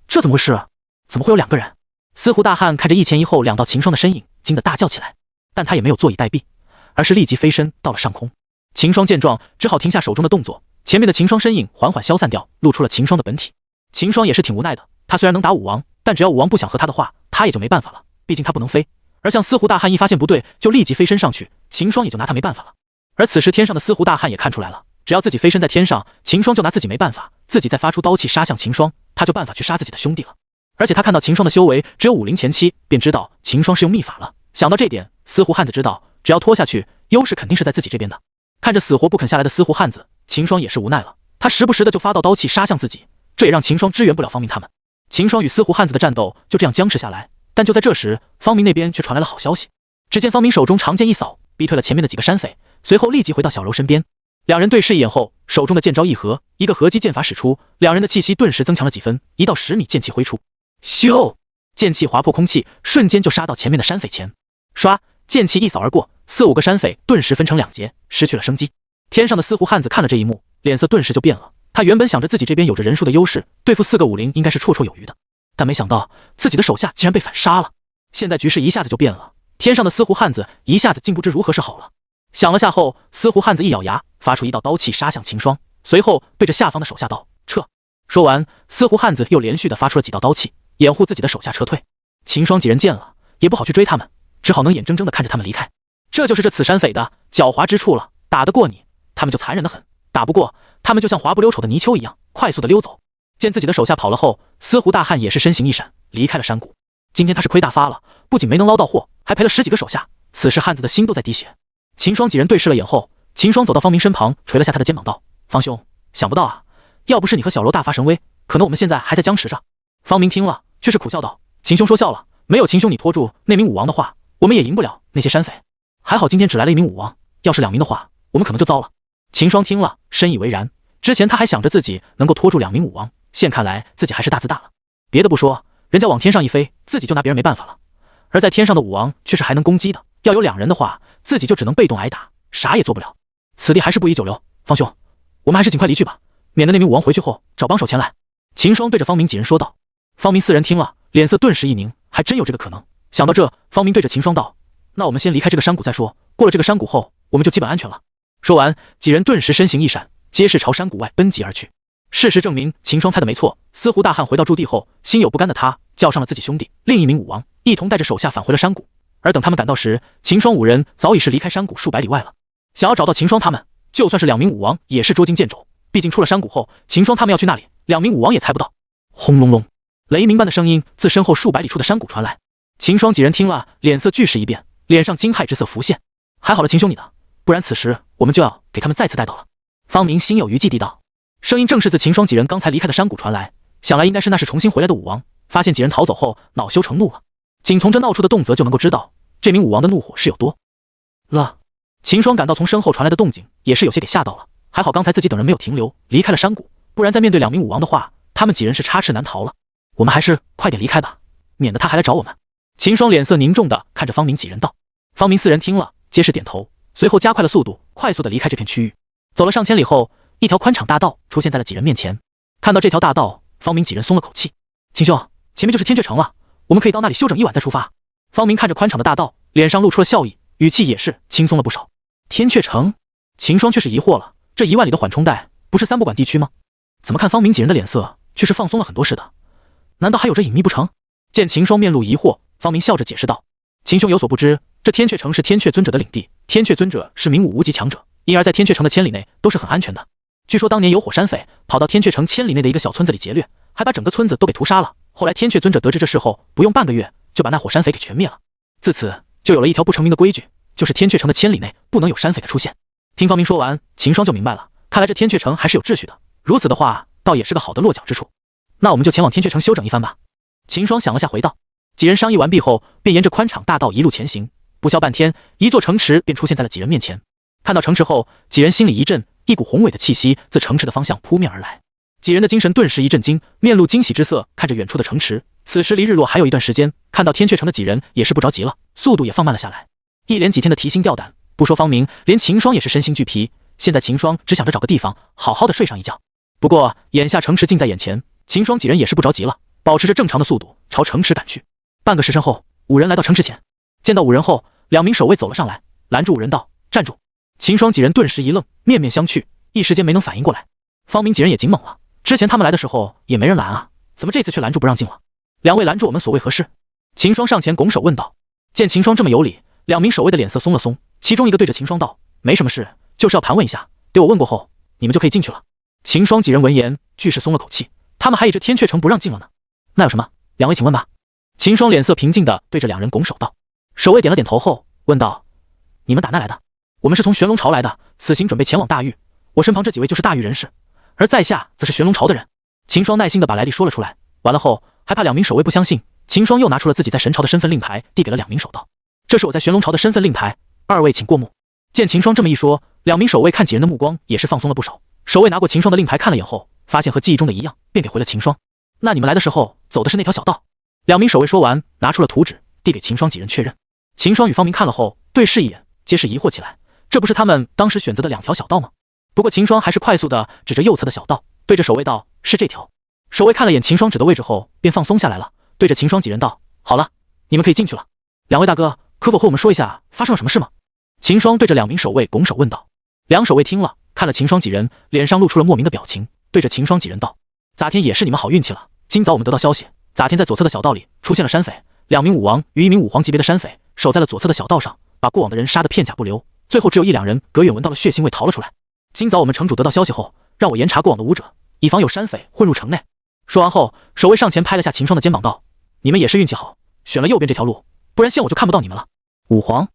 A: 这怎么回事？怎么会有2个人？司狐大汉看着一前一后2道秦霜的身影，惊得大叫起来，但他也没有坐以待毙，而是立即飞身到了上空。秦霜见状，只好停下手中的动作，前面的秦霜身影缓缓消散掉，露出了秦霜的本体。秦霜也是挺无奈的，他虽然能打武王，但只要武王不想和他的话，他也就没办法了，毕竟他不能飞。而像司狐大汉一发现不对，就立即飞身上去，秦霜也就拿他没办法了。而此时天上的司狐大汉也看出来了，只要自己飞身在天上，秦霜就拿自己没办法，自己再发出刀气杀向秦霜，他就办法去杀自己的兄弟了。而且他看到秦霜的修为只有武灵前期，便知道秦霜是用秘法了。想到这点，司狐汉子知道，只要拖下去，优势肯定是在自己这边的。看着死活不肯下来的司狐汉子，秦霜也是无奈了，他时不时的就发到刀气杀向自己，这也让秦霜支援不了方明他们。秦霜与司狐汉子的战斗就这样僵持下来，但就在这时，方明那边却传来了好消息。只见方明手中长剑一扫，逼退了前面的几个山匪，随后立即回到小柔身边。两人对视一眼后，手中的剑招一合，一个合击剑法使出，两人的气息顿时增强了几分，一道10米剑气挥出，咻！剑气划破空气，瞬间就杀到前面的山匪前。唰！剑气一扫而过，4、5个山匪顿时分成2截，失去了生机。天上的司狐汉子看了这一幕，脸色顿时就变了。他原本想着自己这边有着人数的优势，对付4个武灵应该是绰绰有余的，但没想到自己的手下竟然被反杀了。现在局势一下子就变了，天上的司狐汉子一下子竟不知如何是好了。想了下后，司狐汉子一咬牙，发出一道刀气杀向秦霜，随后对着下方的手下道：“撤！”说完，司狐汉子又连续的发出了几道刀气，掩护自己的手下撤退。秦霜几人见了，也不好去追他们，只好能眼睁睁的看着他们离开。这就是这此山匪的狡猾之处了，打得过你，他们就残忍的很；打不过，他们就像滑不溜丑的泥鳅一样，快速的溜走。见自己的手下跑了后，司狐大汉也是身形一闪，离开了山谷。今天他是亏大发了，不仅没能捞到货，还赔了10几个手下。此时汉子的心都在滴血。秦霜几人对视了眼后，秦霜走到方明身旁，捶了下他的肩膀道：“方兄，想不到啊，要不是你和小柔大发神威，可能我们现在还在僵持着。”方明听了，却是苦笑道：“秦兄说笑了，没有秦兄你拖住那名武王的话，我们也赢不了那些山匪。还好今天只来了1名武王，要是2名的话，我们可能就糟了。”秦霜听了，深以为然。之前他还想着自己能够拖住2名武王，现看来自己还是大自大了。别的不说，人家往天上一飞，自己就拿别人没办法了。而在天上的武王却是还能攻击的，要有2人的话，自己就只能被动挨打，啥也做不了。此地还是不宜久留，方兄，我们还是尽快离去吧，免得那名武王回去后找帮手前来。秦霜对着方明几人说道。方明4人听了，脸色顿时一凝，还真有这个可能。想到这，方明对着秦霜道：“那我们先离开这个山谷再说，过了这个山谷后，我们就基本安全了。”说完，几人顿时身形一闪，皆是朝山谷外奔疾而去。事实证明，秦霜猜的没错。司狐大汉回到驻地后，心有不甘的他叫上了自己兄弟另1名武王，一同带着手下返回了山谷。而等他们赶到时，秦霜5人早已是离开山谷数百里外了。想要找到秦霜他们，就算是2名武王也是捉襟见肘，毕竟出了山谷后，秦霜他们要去那里，2名武王也猜不到。轰隆隆，雷鸣般的声音自身后数百里处的山谷传来。秦霜几人听了，脸色俱是一变，脸上惊骇之色浮现。还好了秦兄你的，不然此时我们就要给他们再次带到了。方明心有余悸地道。声音正是自秦霜几人刚才离开的山谷传来，想来应该是那是重新回来的武王，发现几人逃走后恼羞成怒了。仅从这闹出的动辄就能够知道，这名武王的怒火是有多了。秦霜感到从身后传来的动静，也是有些给吓到了。还好刚才自己等人没有停留，离开了山谷，不然在面对2名武王的话，他们几人是插翅难逃了。我们还是快点离开吧，免得他还来找我们。秦霜脸色凝重地看着方明几人道。方明4人听了，皆是点头，随后加快了速度，快速地离开这片区域。走了上千里后，一条宽敞大道出现在了几人面前。看到这条大道，方明几人松了口气。秦兄，前面就是天阙城了，我们可以到那里休整一晚再出发。方明看着宽敞的大道，脸上露出了笑意，语气也是轻松了不少。天阙城，秦霜却是疑惑了，这1万里的缓冲带不是三不管地区吗？怎么看方明几人的脸色却是放松了很多似的？难道还有着隐秘不成？见秦霜面露疑惑，方明笑着解释道：“秦兄有所不知，这天阙城是天阙尊者的领地，天阙尊者是名武无极强者，因而在天阙城的千里内都是很安全的。据说当年有火山匪跑到天阙城千里内的一个小村子里劫掠，还把整个村子都给屠杀了。后来天阙尊者得知这事后，不用半个月就把那火山匪给全灭了。自此就有了一条不成名的规矩，就是天阙城的千里内不能有山匪的出现。”听方明说完，秦霜就明白了，看来这天阙城还是有秩序的，如此的话倒也是个好的落脚之处。那我们就前往天阙城休整一番吧。秦霜想了下回道。几人商议完毕后，便沿着宽敞大道一路前行。不消半天，一座城池便出现在了几人面前。看到城池后，几人心里一震，一股宏伟的气息自城池的方向扑面而来。几人的精神顿时一震惊，面露惊喜之色，看着远处的城池。此时离日落还有一段时间，看到天阙城的几人也是不着急了，速度也放慢了下来。一连几天的提心吊胆，不说方明，连秦霜也是身心俱疲。现在秦霜只想着找个地方好好的睡上一觉。不过眼下城池近在眼前，秦霜几人也是不着急了，保持着正常的速度朝城池赶去。半个时辰后，5人来到城池前，见到5人后，2名守卫走了上来，拦住5人道：“站住！”秦霜几人顿时一愣，面面相觑，一时间没能反应过来。方明几人也惊懵了，之前他们来的时候也没人拦啊，怎么这次却拦住不让进了？2位拦住我们所谓何事？秦霜上前拱手问道。见秦霜这么有理，2名守卫的脸色松了松，其中一个对着秦霜道：“没什么事，就是要盘问一下，对我问过后，你们就可以进去了。”秦霜几人闻言，俱是松了口气，他们还以这天阙城不让进了呢。那有什么？2位请问吧。秦霜脸色平静地对着2人拱手道。守卫点了点头后问道：“你们打哪来的？”“我们是从玄龙朝来的，此行准备前往大域。我身旁这几位就是大域人士，而在下则是玄龙朝的人。”秦霜耐心地把来历说了出来。完了后，还怕2名守卫不相信，秦霜又拿出了自己在神朝的身份令牌，递给了2名守道：“这是我在玄龙朝的身份令牌，2位请过目。”见秦霜这么一说，2名守卫看几人的目光也是放松了不少。守卫拿过秦霜的令牌看了眼后，发现和记忆中的一样，便给回了秦霜。“那你们来的时候走的是那条小道？”2名守卫说完，拿出了图纸，递给秦霜几人确认。秦霜与方明看了后，对视一眼，皆是疑惑起来，这不是他们当时选择的2条小道吗？不过秦霜还是快速的指着右侧的小道，对着守卫道：“是这条。”守卫看了眼秦霜指的位置后，便放松下来了，对着秦霜几人道：“好了，你们可以进去了。2位大哥，可否和我们说一下发生了什么事吗？”秦霜对着2名守卫拱手问道。2守卫听了，看了秦霜几人，脸上露出了莫名的表情，对着秦霜几人道：“咋天也是你们好运气了，今早我们得到消息，咋天在左侧的小道里出现了山匪，2名武王与1名武皇级别的山匪守在了左侧的小道上，把过往的人杀得片甲不留，最后只有1、2人隔远闻到了血腥味逃了出来。今早我们城主得到消息后，让我严查过往的武者，以防有山匪混入城内。”说完后，守卫上前拍了下秦霜的肩膀道：“你们也是运气好，选了右边这条路，不然现我就看不到你们了。”武皇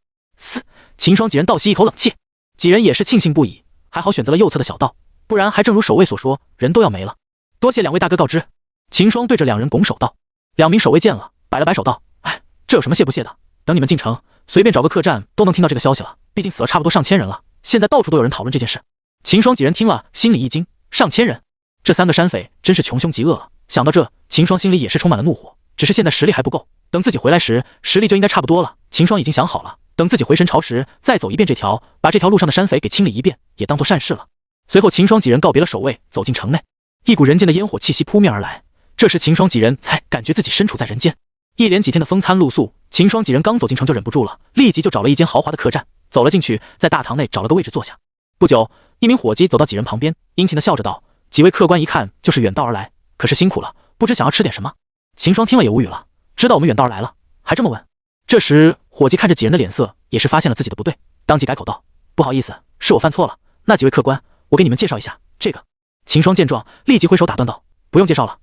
A: 秦霜几人倒吸一口冷气，几人也是庆幸不已，还好选择了右侧的小道，不然还正如守卫所说，人都要没了。多谢2位大哥告知。秦霜对着2人拱手道。2名守卫见了，摆了摆手道：“哎，这有什么谢不谢的？等你们进城，随便找个客栈都能听到这个消息了。毕竟死了差不多上千人了，现在到处都有人讨论这件事。”秦霜几人听了，心里一惊，上千人，这3个山匪真是穷凶极恶了。想到这，秦霜心里也是充满了怒火。只是现在实力还不够，等自己回来时，实力就应该差不多了。秦霜已经想好了，等自己回神朝时，再走一遍这条，把这条路上的山匪给清理一遍，也当做善事了。随后，秦霜几人告别了守卫，走进城内。一股人间的烟火气息扑面而来，这时秦霜几人才感觉自己身处在人间。一连几天的风餐露宿，秦霜几人刚走进城就忍不住了，立即就找了一间豪华的客栈，走了进去，在大堂内找了个位置坐下。不久，一名伙计走到几人旁边，殷勤地笑着道：“几位客官一看就是远道而来，可是辛苦了，不知想要吃点什么？”秦霜听了也无语了，知道我们远道而来了，还这么问。这时伙计看着几人的脸色，也是发现了自己的不对，当即改口道：“不好意思，是我犯错了。那几位客官，我给你们介绍一下，这个。”秦霜见状，立即挥手打断道：“不用介绍了，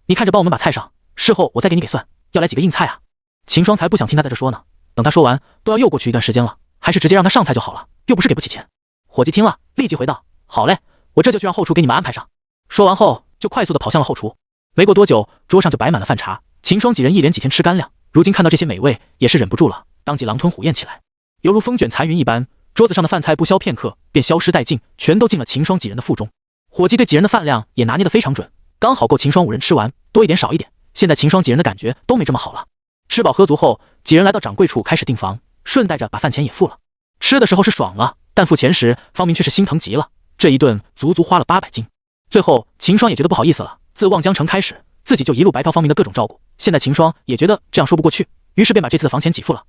A: 你看着帮我们把菜上，事后我再给你给算。要来几个硬菜啊？”秦霜才不想听他在这说呢，等他说完，都要又过去一段时间了，还是直接让他上菜就好了，又不是给不起钱。伙计听了，立即回道：“好嘞，我这就去让后厨给你们安排上。”说完后，就快速的跑向了后厨。没过多久，桌上就摆满了饭茶。秦霜几人一连几天吃干粮，如今看到这些美味，也是忍不住了，当即狼吞虎咽起来，犹如风卷残云一般。桌子上的饭菜不消片刻便消失殆尽，全都进了秦霜几人的腹中。伙计对几人的饭量也拿捏得非常准，刚好够秦霜5人吃完，多一点少一点。现在秦霜几人的感觉都没这么好了。吃饱喝足后，几人来到掌柜处开始订房，顺带着把饭钱也付了。吃的时候是爽了，但付钱时方明却是心疼极了，这一顿足足花了800金。最后秦霜也觉得不好意思了，自望江城开始自己就一路白嫖方明的各种照顾。现在秦霜也觉得这样说不过去，于是便把这次的房钱给付了。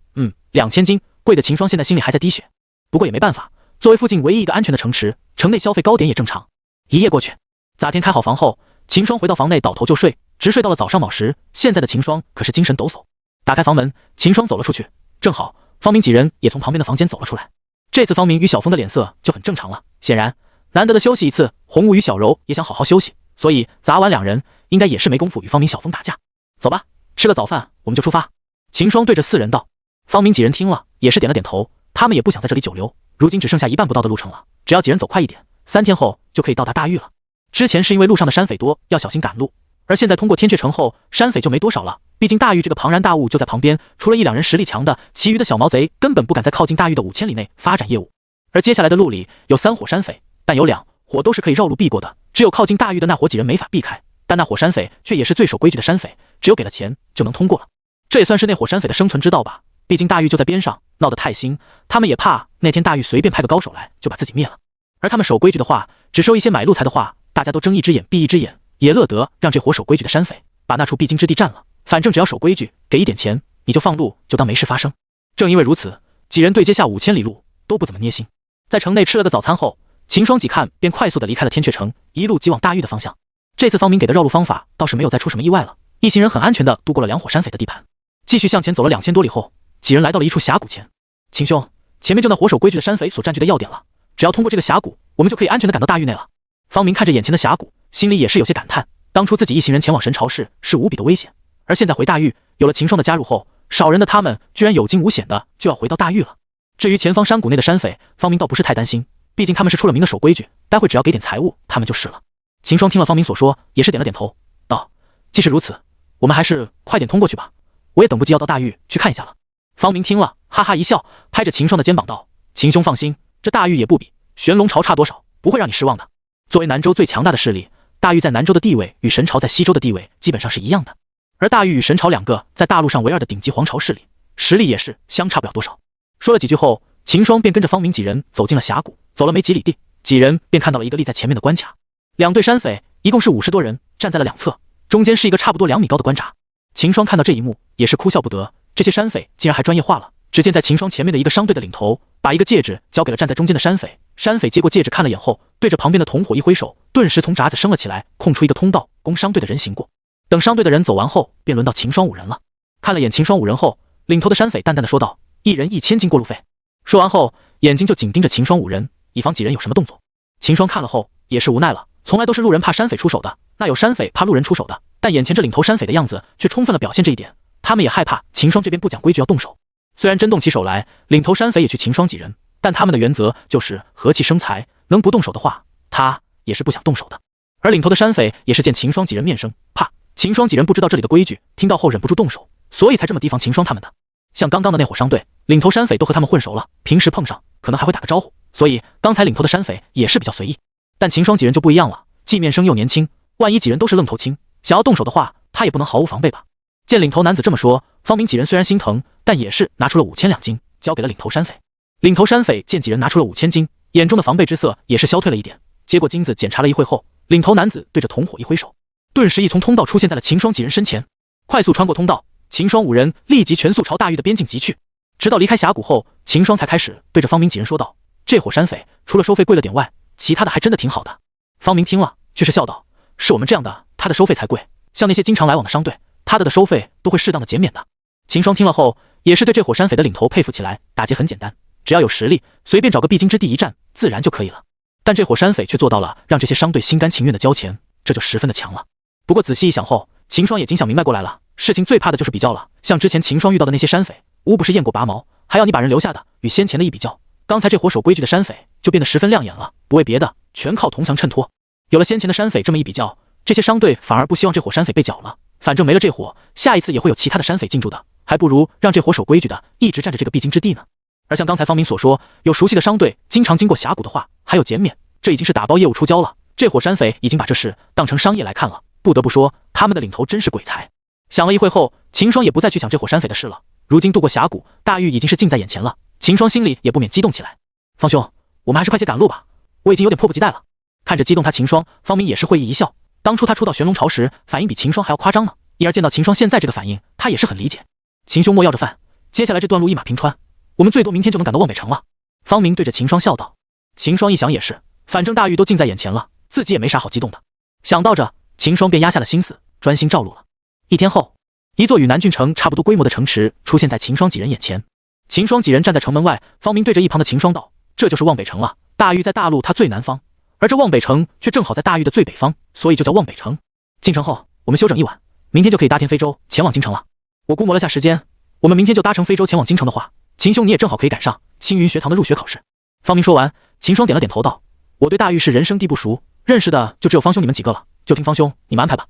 A: 2000金，贵的秦霜现在心里还在滴血。不过也没办法，作为附近唯一一个安全的城池，城内消费高点也正常。一夜过去，杂天开好房后，秦霜回到房内倒头就睡，直睡到了早上卯时。现在的秦霜可是精神抖擞。打开房门，秦霜走了出去，正好方明几人也从旁边的房间走了出来。这次方明与小峰的脸色就很正常了，显然难得的休息一次，红雾与小柔也想好好休息，所以砸完两人应该也是没工夫与方明、小峰打架。走吧，吃个早饭我们就出发。秦霜对着4人道。方明几人听了也是点了点头，他们也不想在这里久留，如今只剩下1半不到的路程了，只要几人走快一点，3天后就可以到达大域了。之前是因为路上的山匪多，要小心赶路，而现在通过天阙城后，山匪就没多少了。毕竟大域这个庞然大物就在旁边，除了1-2人实力强的，其余的小毛贼根本不敢在靠近大域的5千里内发展业务。而接下来的路里有3伙山匪，但有2伙都是可以绕路避过的，只有靠近大域的那伙几人没法避开。但那伙山匪却也是最守规矩的山匪，只有给了钱就能通过了。这也算是那伙山匪的生存之道吧。毕竟大域就在边上，闹得太兴，他们也怕那天大域随便派个高手来就把自己灭了。而他们守规矩的话，只收一些买路财的话，大家都睁一只眼闭一只眼，也乐得让这伙守规矩的山匪把那处必经之地占了。反正只要守规矩，给一点钱，你就放路，就当没事发生。正因为如此，几人对接下5千里路都不怎么捏心。在城内吃了个早餐后，秦霜几看便快速的离开了天阙城，一路疾往大域的方向。这次方明给的绕路方法倒是没有再出什么意外了，一行人很安全的度过了2伙山匪的地盘，继续向前走了2000多里后，几人来到了一处峡谷前。秦兄，前面就那伙守规矩的山匪所占据的要点了，只要通过这个峡谷，我们就可以安全的赶到大域内了。方明看着眼前的峡谷，心里也是有些感叹，当初自己一行人前往神朝市是无比的危险，而现在回大域，有了秦霜的加入后，少人的他们居然有惊无险的就要回到大域了。至于前方山谷内的山匪，方明倒不是太担心，毕竟他们是出了名的守规矩，待会只要给点财物，他们就是了。秦霜听了方明所说，也是点了点头，道：既是如此，我们还是快点通过去吧，我也等不及要到大域去看一下了。方明听了哈哈一笑，拍着秦霜的肩膀道：秦兄放心，这大域也不比玄龙朝差多少，不会让你失望的。作为南州最强大的势力，大域在南州的地位与神朝在西州的地位基本上是一样的，而大域与神朝2个在大陆上唯2的顶级皇朝势力，实力也是相差不了多少。说了几句后，秦霜便跟着方明几人走进了峡谷，走了没几里地，几人便看到了一个立在前面的关卡，2队山匪一共是50多人，站在了2侧，中间是一个差不多2米高的关闸。秦霜看到这一幕也是哭笑不得，这些山匪竟然还专业化了。只见在秦霜前面的一个商队的领头，把一个戒指交给了站在中间的山匪，山匪接过戒指看了眼后，对着旁边的同伙一挥手，顿时从闸子升了起来，空出一个通道供商队的人行过。等商队的人走完后，便轮到秦霜5人了。看了眼秦霜5人后，领头的山匪淡淡的说道：一人1000金过路费。说完后，眼睛就紧盯着秦霜5人，以防几人有什么动作。秦霜看了后也是无奈了，从来都是路人怕山匪出手的，那有山匪怕路人出手的，但眼前这领头山匪的样子却充分了表现这一点，他们也害怕秦霜这边不讲规矩要动手。虽然真动起手来，领头山匪也去秦霜几人，但他们的原则就是和气生财，能不动手的话，他也是不想动手的。而领头的山匪也是见秦霜几人面生，怕秦霜几人不知道这里的规矩，听到后忍不住动手，所以才这么提防秦霜他们的。像刚刚的那伙商队，领头山匪都和他们混熟了，平时碰上可能还会打个招呼，所以刚才领头的山匪也是比较随意。但秦霜几人就不一样了，既面生又年轻，万一几人都是愣头青，想要动手的话，他也不能毫无防备吧。见领头男子这么说，方明几人虽然心疼，但也是拿出了5000两金交给了领头山匪。领头山匪见几人拿出了5000金，眼中的防备之色也是消退了一点，接过金子检查了一会后，领头男子对着同伙一挥手，顿时一从通道出现在了秦霜几人身前，快速穿过通道，秦霜5人立即全速朝大域的边境疾去。直到离开峡谷后，秦霜才开始对着方明几人说道：这伙山匪除了收费贵了点外，其他的还真的挺好的。方明听了却是笑道：是我们这样的他的收费才贵，像那些经常来往的商队，他的收费都会适当的减免的。秦霜听了后也是对这伙山匪的领头佩服起来，打劫很简单，只要有实力，随便找个必经之地一战自然就可以了。但这伙山匪却做到了让这些商队心甘情愿的交钱，这就十分的强了。不过仔细一想后，秦霜也仅想明白过来了，事情最怕的就是比较了。像之前秦霜遇到的那些山匪，无不是雁过拔毛，还要你把人留下的与先前的一比较，刚才这伙守规矩的山匪就变得十分亮眼了，不为别的，全靠铜墙衬托。有了先前的山匪这么一比较，这些商队反而不希望这伙山匪被剿了，反正没了这伙，下一次也会有其他的山匪进驻的，还不如让这伙守规矩的一直占着这个必经之地呢。而像刚才方明所说，有熟悉的商队经常经过峡谷的话，还有减免，这已经是打包业务出交了。这伙山匪已经把这事当成商业来看了，不得不说他们的领头真是鬼才。想了一会后，秦霜也不再去想这伙山匪的事了。如今渡过峡谷，大狱已经是近在眼前了，秦霜心里也不免激动起来。方兄，我们还是快些赶路吧，我已经有点迫不及待了。看着激动他秦霜，方明也是会意一笑，当初他初到玄龙朝时，反应比秦霜还要夸张呢。因而见到秦霜现在这个反应，他也是很理解。秦兄莫要着饭，接下来这段路一马平川，我们最多明天就能赶到望北城了。方明对着秦霜笑道。秦霜一想也是，反正大狱都近在眼前了，自己也没啥好激动的。想到这，秦霜便压下了心思，专心照路了。一天后，一座与南郡城差不多规模的城池出现在秦霜几人眼前。秦霜几人站在城门外，方明对着一旁的秦霜道：“这就是望北城了。大狱在大陆它最南方，而这望北城却正好在大狱的最北方，所以就叫望北城。进城后，我们休整一晚，明天就可以搭天飞舟前往京城了。我估摸了下时间，我们明天就搭乘飞舟前往京城的话，秦兄你也正好可以赶上青云学堂的入学考试。”方明说完，秦霜点了点头道：“我对大狱是人生地不熟，认识的就只有方兄你们几个了，就听方兄你们安排吧。”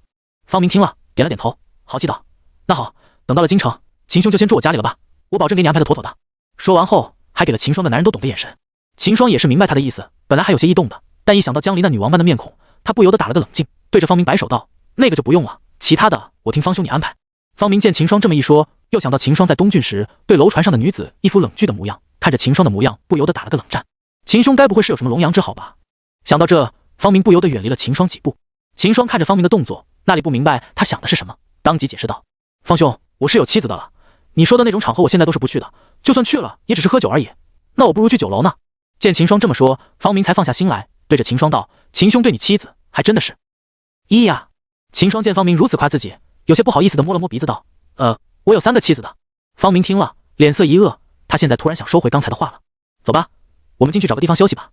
A: 方明听了，点了点头，豪气道：“那好，等到了京城，秦兄就先住我家里了吧，我保证给你安排的妥妥的。”说完后，还给了秦霜的男人都懂的眼神。秦霜也是明白他的意思，本来还有些异动的，但一想到江离那女王般的面孔，他不由得打了个冷静，对着方明摆手道：“那个就不用了，其他的我听方兄你安排。”方明见秦霜这么一说，又想到秦霜在东郡时对楼船上的女子一副冷峻的模样，看着秦霜的模样，不由得打了个冷战。秦兄该不会是有什么龙阳之好吧？想到这，方明不由得远离了秦霜几步。秦霜看着方明的动作，那里不明白他想的是什么，当即解释道：“方兄，我是有妻子的了，你说的那种场合我现在都是不去的，就算去了也只是喝酒而已，那我不如去酒楼呢。”见秦霜这么说，方明才放下心来，对着秦霜道：“秦兄对你妻子还真的是……咦呀！”秦霜见方明如此夸自己，有些不好意思的摸了摸鼻子道：“我有3个妻子的。”方明听了，脸色一恶，他现在突然想收回刚才的话了。走吧，我们进去找个地方休息吧。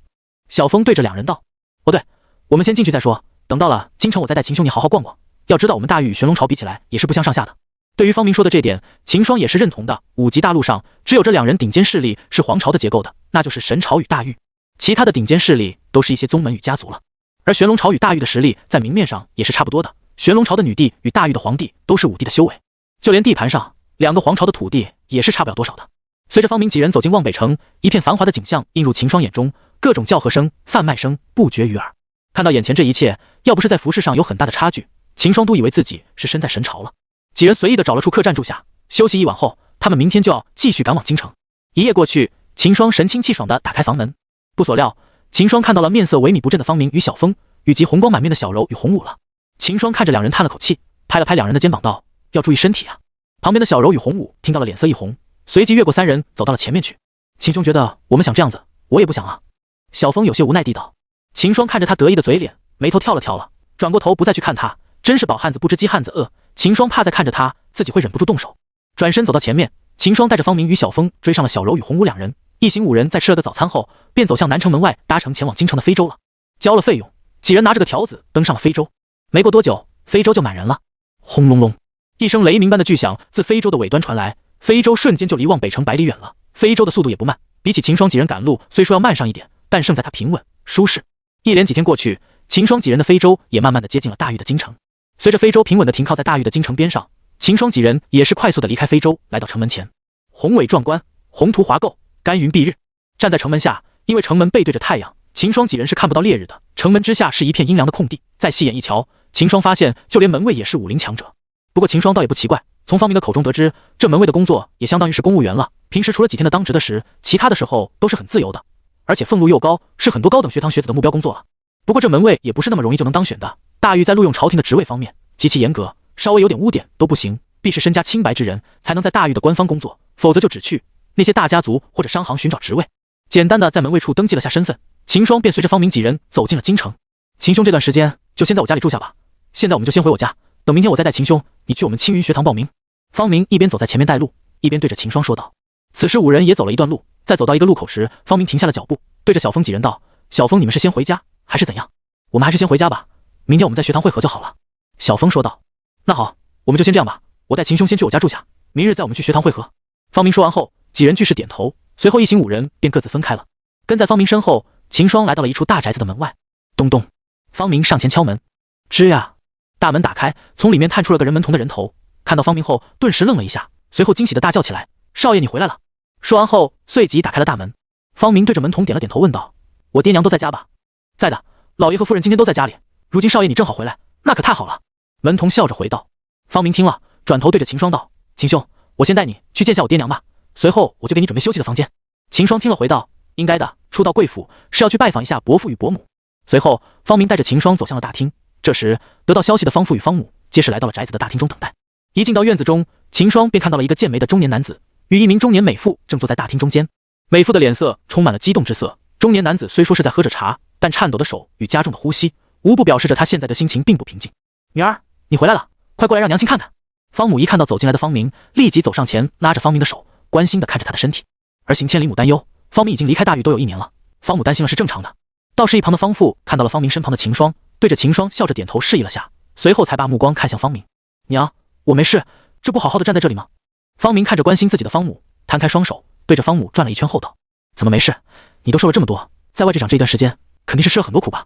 A: 小风对着两人道：“哦对，我们先进去再说，等到了京城我再带秦兄你好好逛逛。要知道我们大狱与玄龙朝比起来也是不相上下的。”对于方明说的这点，秦霜也是认同的。5级大陆上只有这2人顶尖势力是皇朝的结构的，那就是神朝与大狱，其他的顶尖势力都是一些宗门与家族了。而玄龙朝与大狱的实力在明面上也是差不多的，玄龙朝的女帝与大狱的皇帝都是5帝的修为，就连地盘上2个皇朝的土地也是差不了多少的。随着方明几人走进望北城，一片繁华的景象映入秦霜眼中，各种叫和声、贩卖声不绝于耳。看到眼前这一切，要不是在服饰上有很大的差距，秦霜都以为自己是身在神朝了。几人随意的找了处客栈住下，休息一晚后，他们明天就要继续赶往京城。一夜过去，秦霜神清气爽的打开房门，不所料，秦霜看到了面色萎靡不振的方明与小风，以及红光满面的小柔与红武了。秦霜看着2人叹了口气，拍了拍2人的肩膀道：“要注意身体啊。”旁边的小柔与红武听到了脸色一红，随即越过3人走到了前面去。秦兄觉得我们想这样子，我也不想啊。小风有些无奈地道。秦霜看着他得意的嘴脸，眉头跳了跳了，转过头不再去看他，真是饱汉子不知饥汉子饿。秦霜怕再看着他，自己会忍不住动手，转身走到前面。秦霜带着方明与小风追上了小柔与红武2人，一行5人在吃了个早餐后，便走向南城门外搭乘前往京城的飞舟了。交了费用，几人拿着个条子登上了飞舟。没过多久，飞舟就满人了。轰隆隆，一声雷鸣般的巨响自飞舟的尾端传来，飞舟瞬间就离望北城百里远了。飞舟的速度也不慢，比起秦霜几人赶路虽说要慢上一点，但胜在它平稳舒适。一连几天过去，秦霜几人的飞舟也慢慢的接近了大狱的京城。随着飞舟平稳的停靠在大狱的京城边上，秦霜几人也是快速的离开飞舟，来到城门前。宏伟壮观，宏图华构，干云蔽日。站在城门下，因为城门背对着太阳，秦霜几人是看不到烈日的。城门之下是一片阴凉的空地，再细眼一瞧，秦霜发现就连门卫也是武林强者。不过秦霜倒也不奇怪，从方明的口中得知，这门卫的工作也相当于是公务员了，平时除了几天的当值的时，其他的时候都是很自由的，而且俸禄又高，是很多高等学堂学子的目标工作了。不过这门卫也不是那么容易就能当选的，大狱在录用朝廷的职位方面极其严格，稍微有点污点都不行，必是身家清白之人才能在大狱的官方工作，否则就只去那些大家族或者商行寻找职位。简单的在门卫处登记了下身份，秦霜便随着方明几人走进了京城。秦兄这段时间就先在我家里住下吧，现在我们就先回我家，等明天我再带秦兄你去我们青云学堂报名。方明一边走在前面带路，一边对着秦霜说道。此时5人也走了一段路，在走到一个路口时，方明停下了脚步，对着小风几人道：“小风，你们是先回家还是怎样？”“我们还是先回家吧，明天我们在学堂会合就好了。”小风说道。“那好，我们就先这样吧，我带秦兄先去我家住下，明日再我们去学堂会合。”方明说完后，几人俱是点头，随后一行5人便各自分开了。跟在方明身后，秦霜来到了一处大宅子的门外。咚咚，方明上前敲门。吱呀，大门打开，从里面探出了个人门童的人头。看到方明后，顿时愣了一下，随后惊喜的大叫起来：“少爷，你回来了！”说完后，随即打开了大门。方明对着门童点了点头，问道：“我爹娘都在家吧？”“在的，老爷和夫人今天都在家里。如今少爷你正好回来，那可太好了。”门童笑着回道。方明听了，转头对着秦霜道：“秦兄，我先带你去见下我爹娘吧，随后我就给你准备休息的房间。”秦霜听了回道：“应该的，初到贵府是要去拜访一下伯父与伯母。”随后，方明带着秦霜走向了大厅。这时，得到消息的方父与方母皆是来到了宅子的大厅中等待。一进到院子中，秦霜便看到了一个健美的中年男子与一名中年美妇正坐在大厅中间。美妇的脸色充满了激动之色，中年男子虽说是在喝着茶，但颤抖的手与加重的呼吸，无不表示着他现在的心情并不平静。明儿，你回来了，快过来让娘亲看看。方母一看到走进来的方明，立即走上前，拉着方明的手，关心地看着他的身体。而行千里母担忧，方明已经离开大狱都有1年了，方母担心了是正常的。倒是一旁的方父看到了方明身旁的秦霜，对着秦霜笑着点头示意了下，随后才把目光看向方明。娘，我没事，这不好好的站在这里吗？方明看着关心自己的方母，摊开双手，对着方母转了一圈后道：怎么没事？你都受了这么多，在外这长这一段时间，肯定是吃了很多苦吧？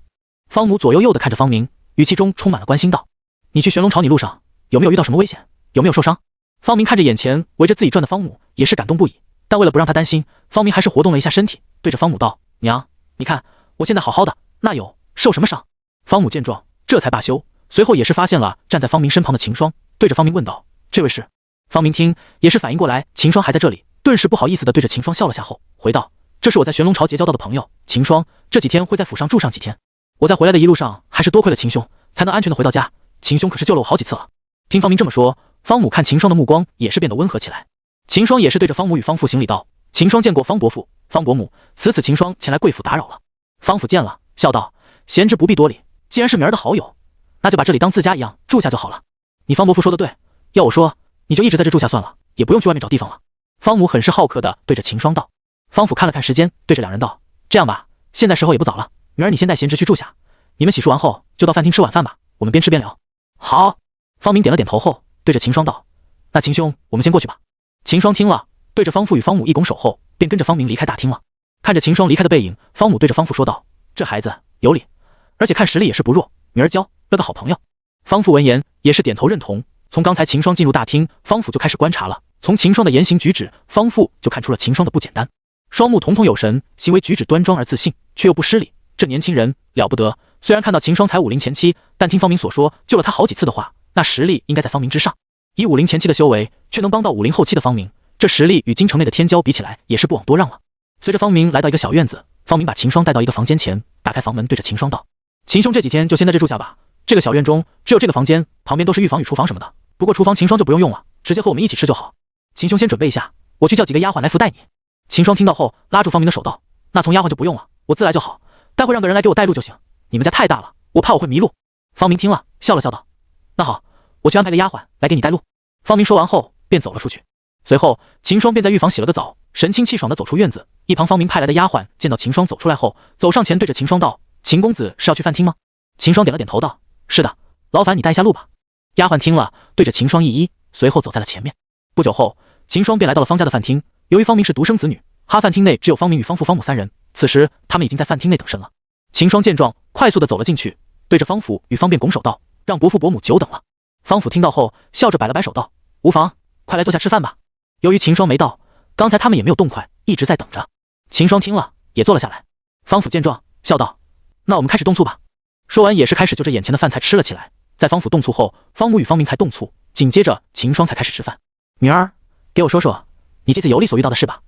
A: 方母左右右的看着方明，语气中充满了关心道：你去玄龙朝你路上，有没有遇到什么危险？有没有受伤？方明看着眼前围着自己转的方母，也是感动不已，但为了不让他担心，方明还是活动了一下身体，对着方母道：娘，你看我现在好好的，那有受什么伤？方母见状，这才罢休，随后也是发现了站在方明身旁的秦霜，对着方明问道：这位是？方明听也是反应过来秦霜还在这里，顿时不好意思的对着秦霜笑了下后回道：这是我在玄龙朝结交到的朋友秦霜，这几天会在府上住上几天。我在回来的一路上还是多亏了秦兄，才能安全的回到家，秦兄可是救了我好几次了。听方明这么说，方母看秦霜的目光也是变得温和起来。秦霜也是对着方母与方父行礼道：秦霜见过方伯父、方伯母，此秦霜前来贵府打扰了。方父见了，笑道：贤侄不必多礼，既然是明儿的好友，那就把这里当自家一样住下就好了。你方伯父说的对，要我说，你就一直在这住下算了，也不用去外面找地方了。方母很是好客的对着秦霜道。方父看了看时间，对着两人道：这样吧，现在时候也不早了，明儿你先带贤侄去住下，你们洗漱完后就到饭厅吃晚饭吧，我们边吃边聊。好。方明点了点头后，对着秦霜道：那秦兄，我们先过去吧。秦霜听了，对着方父与方母一拱手后，便跟着方明离开大厅了。看着秦霜离开的背影，方母对着方父说道：这孩子有理，而且看实力也是不弱，明儿交了个好朋友。方父闻言也是点头认同。从刚才秦霜进入大厅，方父就开始观察了，从秦霜的言行举止，方父就看出了秦霜的不简单。双目瞳瞳有神，行为举止端庄而自信，却又不失礼，这年轻人了不得。虽然看到秦霜才50前期，但听方明所说救了他好几次的话，那实力应该在方明之上。以50前期的修为，却能帮到50后期的方明，这实力与京城内的天骄比起来，也是不枉多让了。随着方明来到一个小院子，方明把秦霜带到一个房间前，打开房门，对着秦霜道：秦兄这几天就先在这住下吧，这个小院中只有这个房间，旁边都是浴房与厨房什么的，不过厨房秦霜就不用用了，直接和我们一起吃就好。秦兄先准备一下，我去叫几个丫鬟来扶带你。秦霜听到后，拉住方明的手道：那从丫鬟就不用了，我自来就好，待会让个人来给我带路就行，你们家太大了，我怕我会迷路。方明听了，笑了笑道：那好，我去安排个丫鬟来给你带路。方明说完后便走了出去。随后秦霜便在浴房洗了个澡，神清气爽地走出院子。一旁方明派来的丫鬟见到秦霜走出来后，走上前对着秦霜道：秦公子是要去饭厅吗？秦霜点了点头道：是的，劳烦你带一下路吧。丫鬟听了，对着秦霜一揖，随后走在了前面。不久后，秦霜便来到了方家的饭厅。由于方明是独生子女，哈饭厅内只有方明与方父、方母3人，此时他们已经在饭厅内等身了。秦霜见状，快速地走了进去，对着方父与方便拱手道：让伯父伯母久等了。方父听到后，笑着摆了摆手道：无妨，快来坐下吃饭吧。由于秦霜没到，刚才他们也没有动筷，一直在等着。秦霜听了，也坐了下来。方父见状，笑道：那我们开始动醋吧。说完也是开始就着眼前的饭菜吃了起来。在方父动醋后，方母与方明才动醋，紧接着秦霜才开始吃饭。明儿，给我说说你这次游历所遇到的事吧。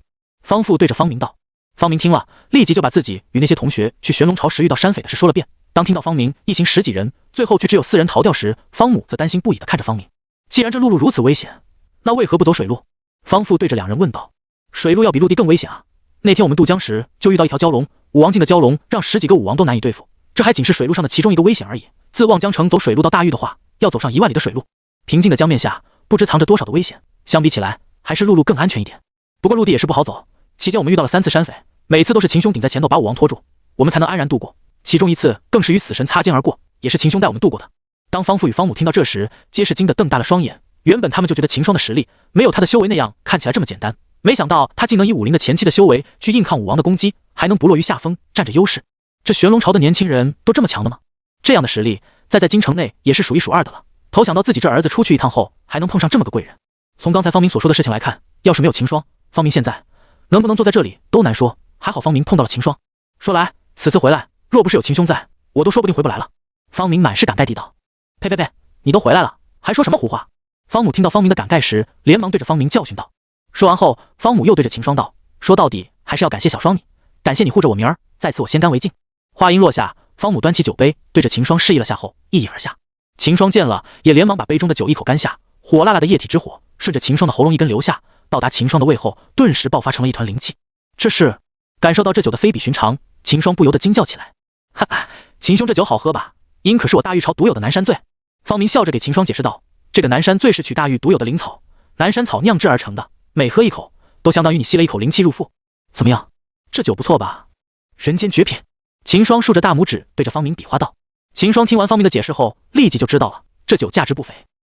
A: 方父对着方明道。方明听了，立即就把自己与那些同学去玄龙朝时遇到山匪的事说了遍。当听到方明一行10几人，最后却只有4人逃掉时，方母则担心不已地看着方明。既然这路如此危险，那为何不走水路？方父对着两人问道。水路要比陆地更危险啊！那天我们渡江时就遇到一条蛟龙，武王境的蛟龙让10几个武王都难以对付，这还仅是水路上的其中一个危险而已。自望江城走水路到大狱的话，要走上1万里的水路。平静的江面下，不知藏着多少的危险。相比起来，还是陆路更安全一点。不过陆地也是不好走，期间我们遇到了3次山匪，每次都是秦兄顶在前头把武王拖住，我们才能安然度过。其中一次更是与死神擦肩而过，也是秦兄带我们度过的。当方父与方母听到这时，皆是惊得瞪大了双眼。原本他们就觉得秦霜的实力没有他的修为那样看起来这么简单，没想到他竟能以50的前期的修为去硬抗武王的攻击，还能不落于下风，占着优势。这玄龙朝的年轻人都这么强的吗？这样的实力在京城内也是数1数2的了。头想到自己这儿子出去一趟后还能碰上这么个贵人。从刚才方明所说的事情来看，要是没有秦霜，方明现在能不能坐在这里都难说。还好方明碰到了秦霜，说来此次回来若不是有秦兄在，我都说不定回不来了。方明满是感慨地道。呸呸呸，你都回来了还说什么胡话？方母听到方明的感慨时，连忙对着方明教训道。说完后，方母又对着秦霜道：说到底还是要感谢小霜你，感谢你护着我明儿，在此我先干为敬。话音落下，方母端起酒杯，对着秦霜示意了下后，一饮而下。秦霜见了，也连忙把杯中的酒一口干下，火辣辣的液体之火顺着秦霜的喉咙一根流下，到达秦霜的胃后，顿时爆发成了一团灵气。这是感受到这酒的非比寻常，秦霜不由得惊叫起来：“哈哈，秦兄这酒好喝吧？因可是我大玉朝独有的南山醉。”方明笑着给秦霜解释道：“这个南山醉是取大玉独有的灵草，南山草酿制而成的，每喝一口，都相当于你吸了一口灵气入腹。怎么样，这酒不错吧？人间绝品。”秦霜竖着大拇指对着方明比划道。秦霜听完方明的解释后，立即就知道了，这酒价值不菲。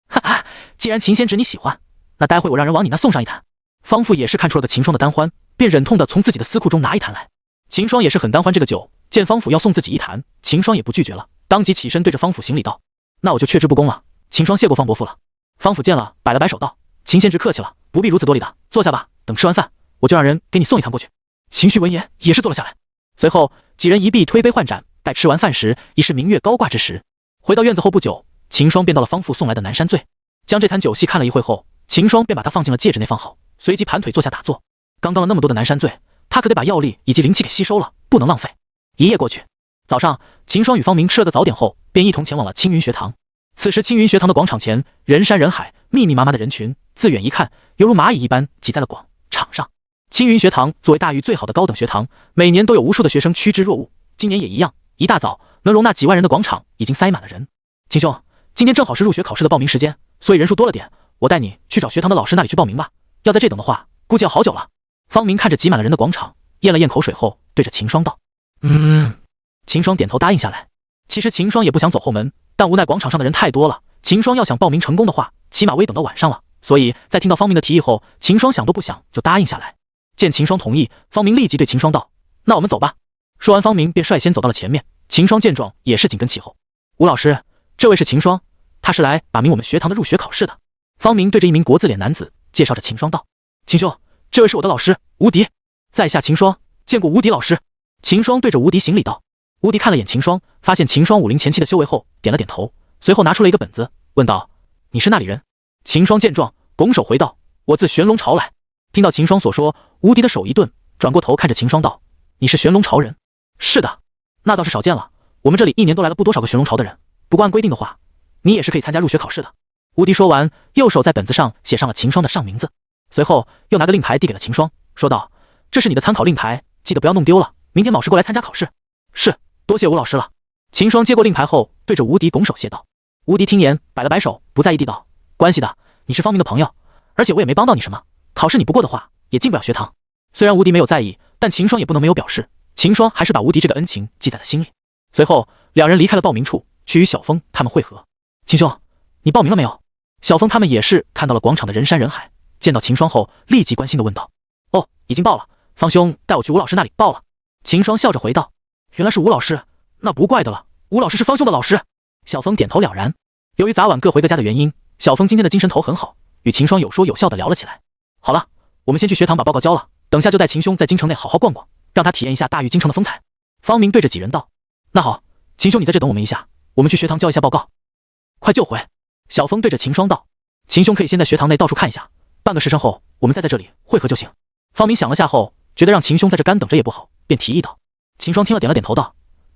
A: 哈哈，既然秦仙指你喜欢，那待会我让人往你那送上一坛。方父也是看出了个秦霜的单欢，便忍痛的从自己的私库中拿一坛来。秦霜也是很单欢这个酒，见方父要送自己一坛，秦霜也不拒绝了，当即起身对着方父行礼道：“那我就却之不恭了，秦霜谢过方伯父了。”方父见了，摆了摆手道：“秦仙直客气了，不必如此多礼的，坐下吧，等吃完饭，我就让人给你送一坛过去。”秦旭闻言也是坐了下来。随后几人一臂推杯换盏，待吃完饭时，已是明月高挂之时。回到院子后不久，秦霜便到了方父送来的南山醉，将这坛酒细看了一会后，秦霜便把它放进了戒指内放好，随即盘腿坐下打坐。刚刚了那么多的南山醉，他可得把药力以及灵气给吸收了，不能浪费。一夜过去，早上秦霜与方明吃了个早点后，便一同前往了青云学堂。此时青云学堂的广场前人山人海，密密麻麻的人群，自远一看犹如蚂蚁一般挤在了广场上。青云学堂作为大玉最好的高等学堂，每年都有无数的学生趋之若鹜，今年也一样。一大早能容纳几万人的广场已经塞满了人。秦兄，今天正好是入学考试的报名时间，所以人数多了点，我带你去找学堂的老师那里去报名吧。要在这等的话，估计要好久了。方明看着挤满了人的广场，咽了咽口水后，对着秦霜道：“秦霜点头答应下来。其实秦霜也不想走后门，但无奈广场上的人太多了，秦霜要想报名成功的话，起码微等到晚上了。所以在听到方明的提议后，秦霜想都不想就答应下来。见秦霜同意，方明立即对秦霜道：“那我们走吧。”说完，方明便率先走到了前面。秦霜见状，也是紧跟其后。吴老师，这位是秦霜，他是来把明我们学堂的入学考试的。方明对着一名国字脸男子介绍着秦霜道：“秦兄，这位是我的老师吴迪，在下秦霜，见过吴迪老师。”秦霜对着吴迪行礼道。吴迪看了眼秦霜，发现秦霜50前期的修为后，点了点头，随后拿出了一个本子，问道：“你是那里人？”秦霜见状，拱手回道：“我自玄龙朝来。”听到秦霜所说，吴迪的手一顿，转过头看着秦霜道：“你是玄龙朝人？”“是的。”“那倒是少见了，我们这里一年都来了不多少个玄龙朝的人，不过按规定的话，你也是可以参加入学考试的。”吴迪说完，右手在本子上写上了秦霜的上名字，随后又拿个令牌递给了秦霜，说道：“这是你的参考令牌，记得不要弄丢了，明天卯时过来参加考试。”“是，多谢吴老师了。”秦霜接过令牌后，对着吴迪拱手谢道。吴迪听言，摆了摆手，不在意地道：“关系的，你是方明的朋友，而且我也没帮到你什么，考试你不过的话，也进不了学堂。”虽然吴迪没有在意，但秦霜也不能没有表示，秦霜还是把吴迪这个恩情记在了心里。随后两人离开了报名处，去与小峰他们会合。“秦兄，你报名了没有？”小峰他们也是看到了广场的人山人海，见到秦霜后，立即关心地问道：“哦，已经报了，方兄带我去吴老师那里报了。”秦霜笑着回道：“原来是吴老师，那不怪的了，吴老师是方兄的老师。”小峰点头了然。由于早晚各回各家的原因，小峰今天的精神头很好，与秦霜有说有笑地聊了起来。“好了，我们先去学堂把报告交了，等下就带秦兄在京城内好好逛逛，让他体验一下大玉京城的风采。”方明对着几人道：“那好，秦兄你在这等我们一下，我们去学堂交一下报告。”“快就回。”小峰对着秦霜道：“秦兄可以先在学堂内到处看一下，半个时辰后我们再在这里会合就行。”方明想了下后，觉得让秦兄在这干等着也不好，便提议道。秦霜听了点了点头道：“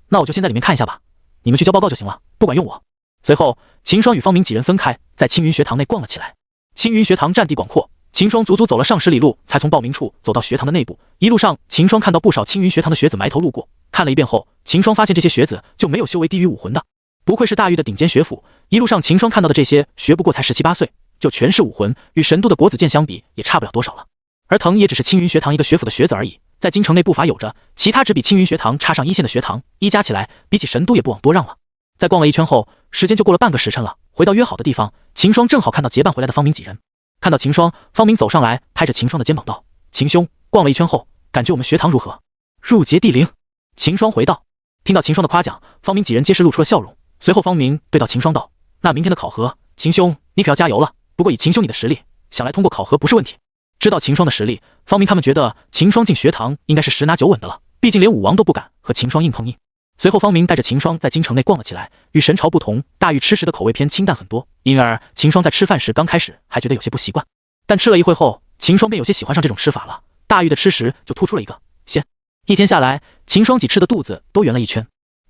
A: 那我就先在里面看一下吧，你们去交报告就行了，不管用我。”随后秦霜与方明几人分开，在青云学堂内逛了起来。青云学堂占地广阔，秦霜足足走了上10里路，才从报名处走到学堂的内部。一路上，秦霜看到不少青云学堂的学子埋头路过，看了一遍后，秦霜发现这些学子就没有修为低于武魂的，不愧是大玉的顶尖学府。一路上秦霜看到的这些学不过才17、18岁，就全是武魂，与神都的国子监相比也差不了多少了。而藤也只是青云学堂一个学府的学子而已，在京城内不乏有着其他只比青云学堂差上1线的学堂，一加起来比起神都也不枉多让了。在逛了一圈后，时间就过了半个时辰了。回到约好的地方，秦霜正好看到结伴回来的方明几人。看到秦霜，方明走上来，拍着秦霜的肩膀道：“秦兄，逛了一圈后，感觉我们学堂如何？”“入节地灵。”秦霜回道。听到秦霜的夸奖，方明几人皆是露出了笑容。随后方明对到秦霜道：“那明天的考核，秦兄你可要加油了。不过以秦兄你的实力，想来通过考核不是问题。”知道秦霜的实力，方明他们觉得秦霜进学堂应该是10拿9稳的了，毕竟连武王都不敢和秦霜硬碰硬。随后方明带着秦霜在京城内逛了起来。与神朝不同，大玉吃食的口味偏清淡很多，因而秦霜在吃饭时刚开始还觉得有些不习惯，但吃了一会后，秦霜便有些喜欢上这种吃法了。大玉的吃食就突出了一个鲜。一天下来，秦霜几吃的肚子都圆了一圈。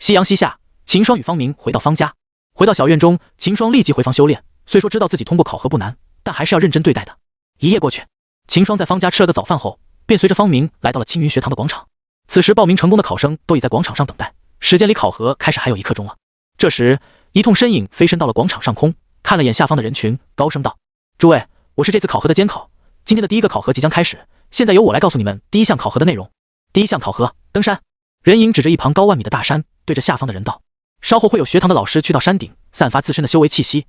A: 夕阳西下，秦霜与方明回到方家。回到小院中，秦霜立即回房修炼。虽说知道自己通过考核不难，但还是要认真对待的。一夜过去，秦霜在方家吃了个早饭后，便随着方明来到了青云学堂的广场。此时报名成功的考生都已在广场上等待，时间离考核开始还有1刻钟了。这时，一通身影飞身到了广场上空，看了眼下方的人群，高声道：“诸位，我是这次考核的监考，今天的第1个考核即将开始，现在由我来告诉你们第1项考核的内容。第1项考核，登山。”人影指着一旁高万米的大山，对着下方的人道：“稍后会有学堂的老师去到山顶，散发自身的修为气息。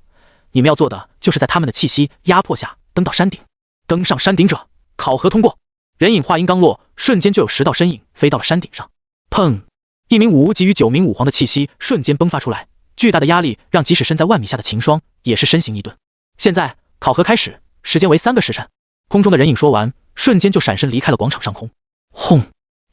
A: 你们要做的就是在他们的气息压迫下登到山顶。登上山顶者，考核通过。”人影话音刚落，瞬间就有10道身影飞到了山顶上。砰！1名武巫级与9名武皇的气息瞬间迸发出来，巨大的压力让即使身在万米下的秦霜也是身形一顿。现在考核开始，时间为3个时辰。空中的人影说完，瞬间就闪身离开了广场上空。轰！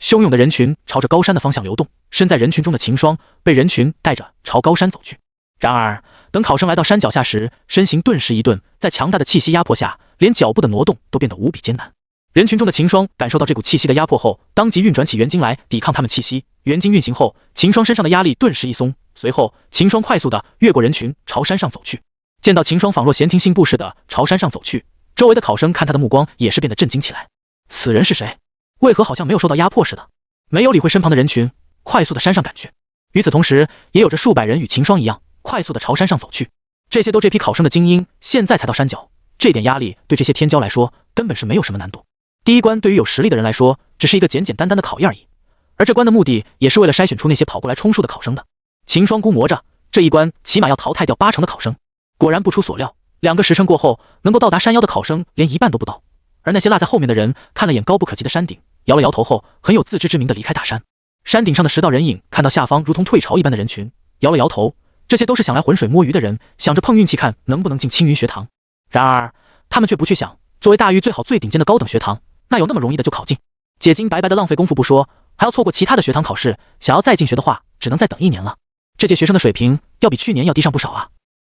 A: 汹涌的人群朝着高山的方向流动，身在人群中的秦霜被人群带着朝高山走去。然而，等考生来到山脚下时，身形顿时一顿，在强大的气息压迫下，连脚步的挪动都变得无比艰难。人群中的秦霜感受到这股气息的压迫后，当即运转起元晶来抵抗他们气息。元晶运行后，秦霜身上的压力顿时一松，随后秦霜快速的越过人群朝山上走去。见到秦霜仿若闲庭信步似的朝山上走去，周围的考生看他的目光也是变得震惊起来。此人是谁？为何好像没有受到压迫似的？没有理会身旁的人群，快速的山上赶去。与此同时，也有着数百人与秦霜一样，快速的朝山上走去。这些都这批考生的精英，现在才到山脚，这点压力对这些天骄来说根本是没有什么难度。第1关对于有实力的人来说，只是一个简简单单的考验而已。而这关的目的也是为了筛选出那些跑过来充数的考生的。秦霜估摸着这一关起码要淘汰掉80%的考生。果然不出所料，2个时辰过后，能够到达山腰的考生连1半都不到。而那些落在后面的人看了眼高不可及的山顶，摇了摇头后，很有自知之明的离开大山。山顶上的10道人影看到下方如同退潮一般的人群，摇了摇头。这些都是想来浑水摸鱼的人，想着碰运气看能不能进青云学堂。然而他们却不去想，作为大域最好最顶尖的高等学堂，那有那么容易的就考进？解经白白的浪费功夫不说，还要错过其他的学堂考试，想要再进学的话，只能再等1年了。这届学生的水平要比去年要低上不少啊。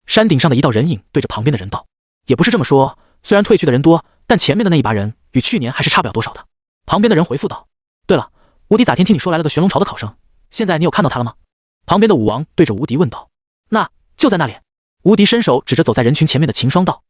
A: 山顶上的一道人影对着旁边的人道：“也不是这么说，虽然退去的人多，但前面的那一把人与去年还是差不了多少的。”旁边的人回复道：“对了，无敌咋天听你说来了个玄龙朝的考生，现在你有看到他了吗？”旁边的武王对着无敌问道：“那就在那里。”无敌伸手指着走在人群前面的秦霜道：“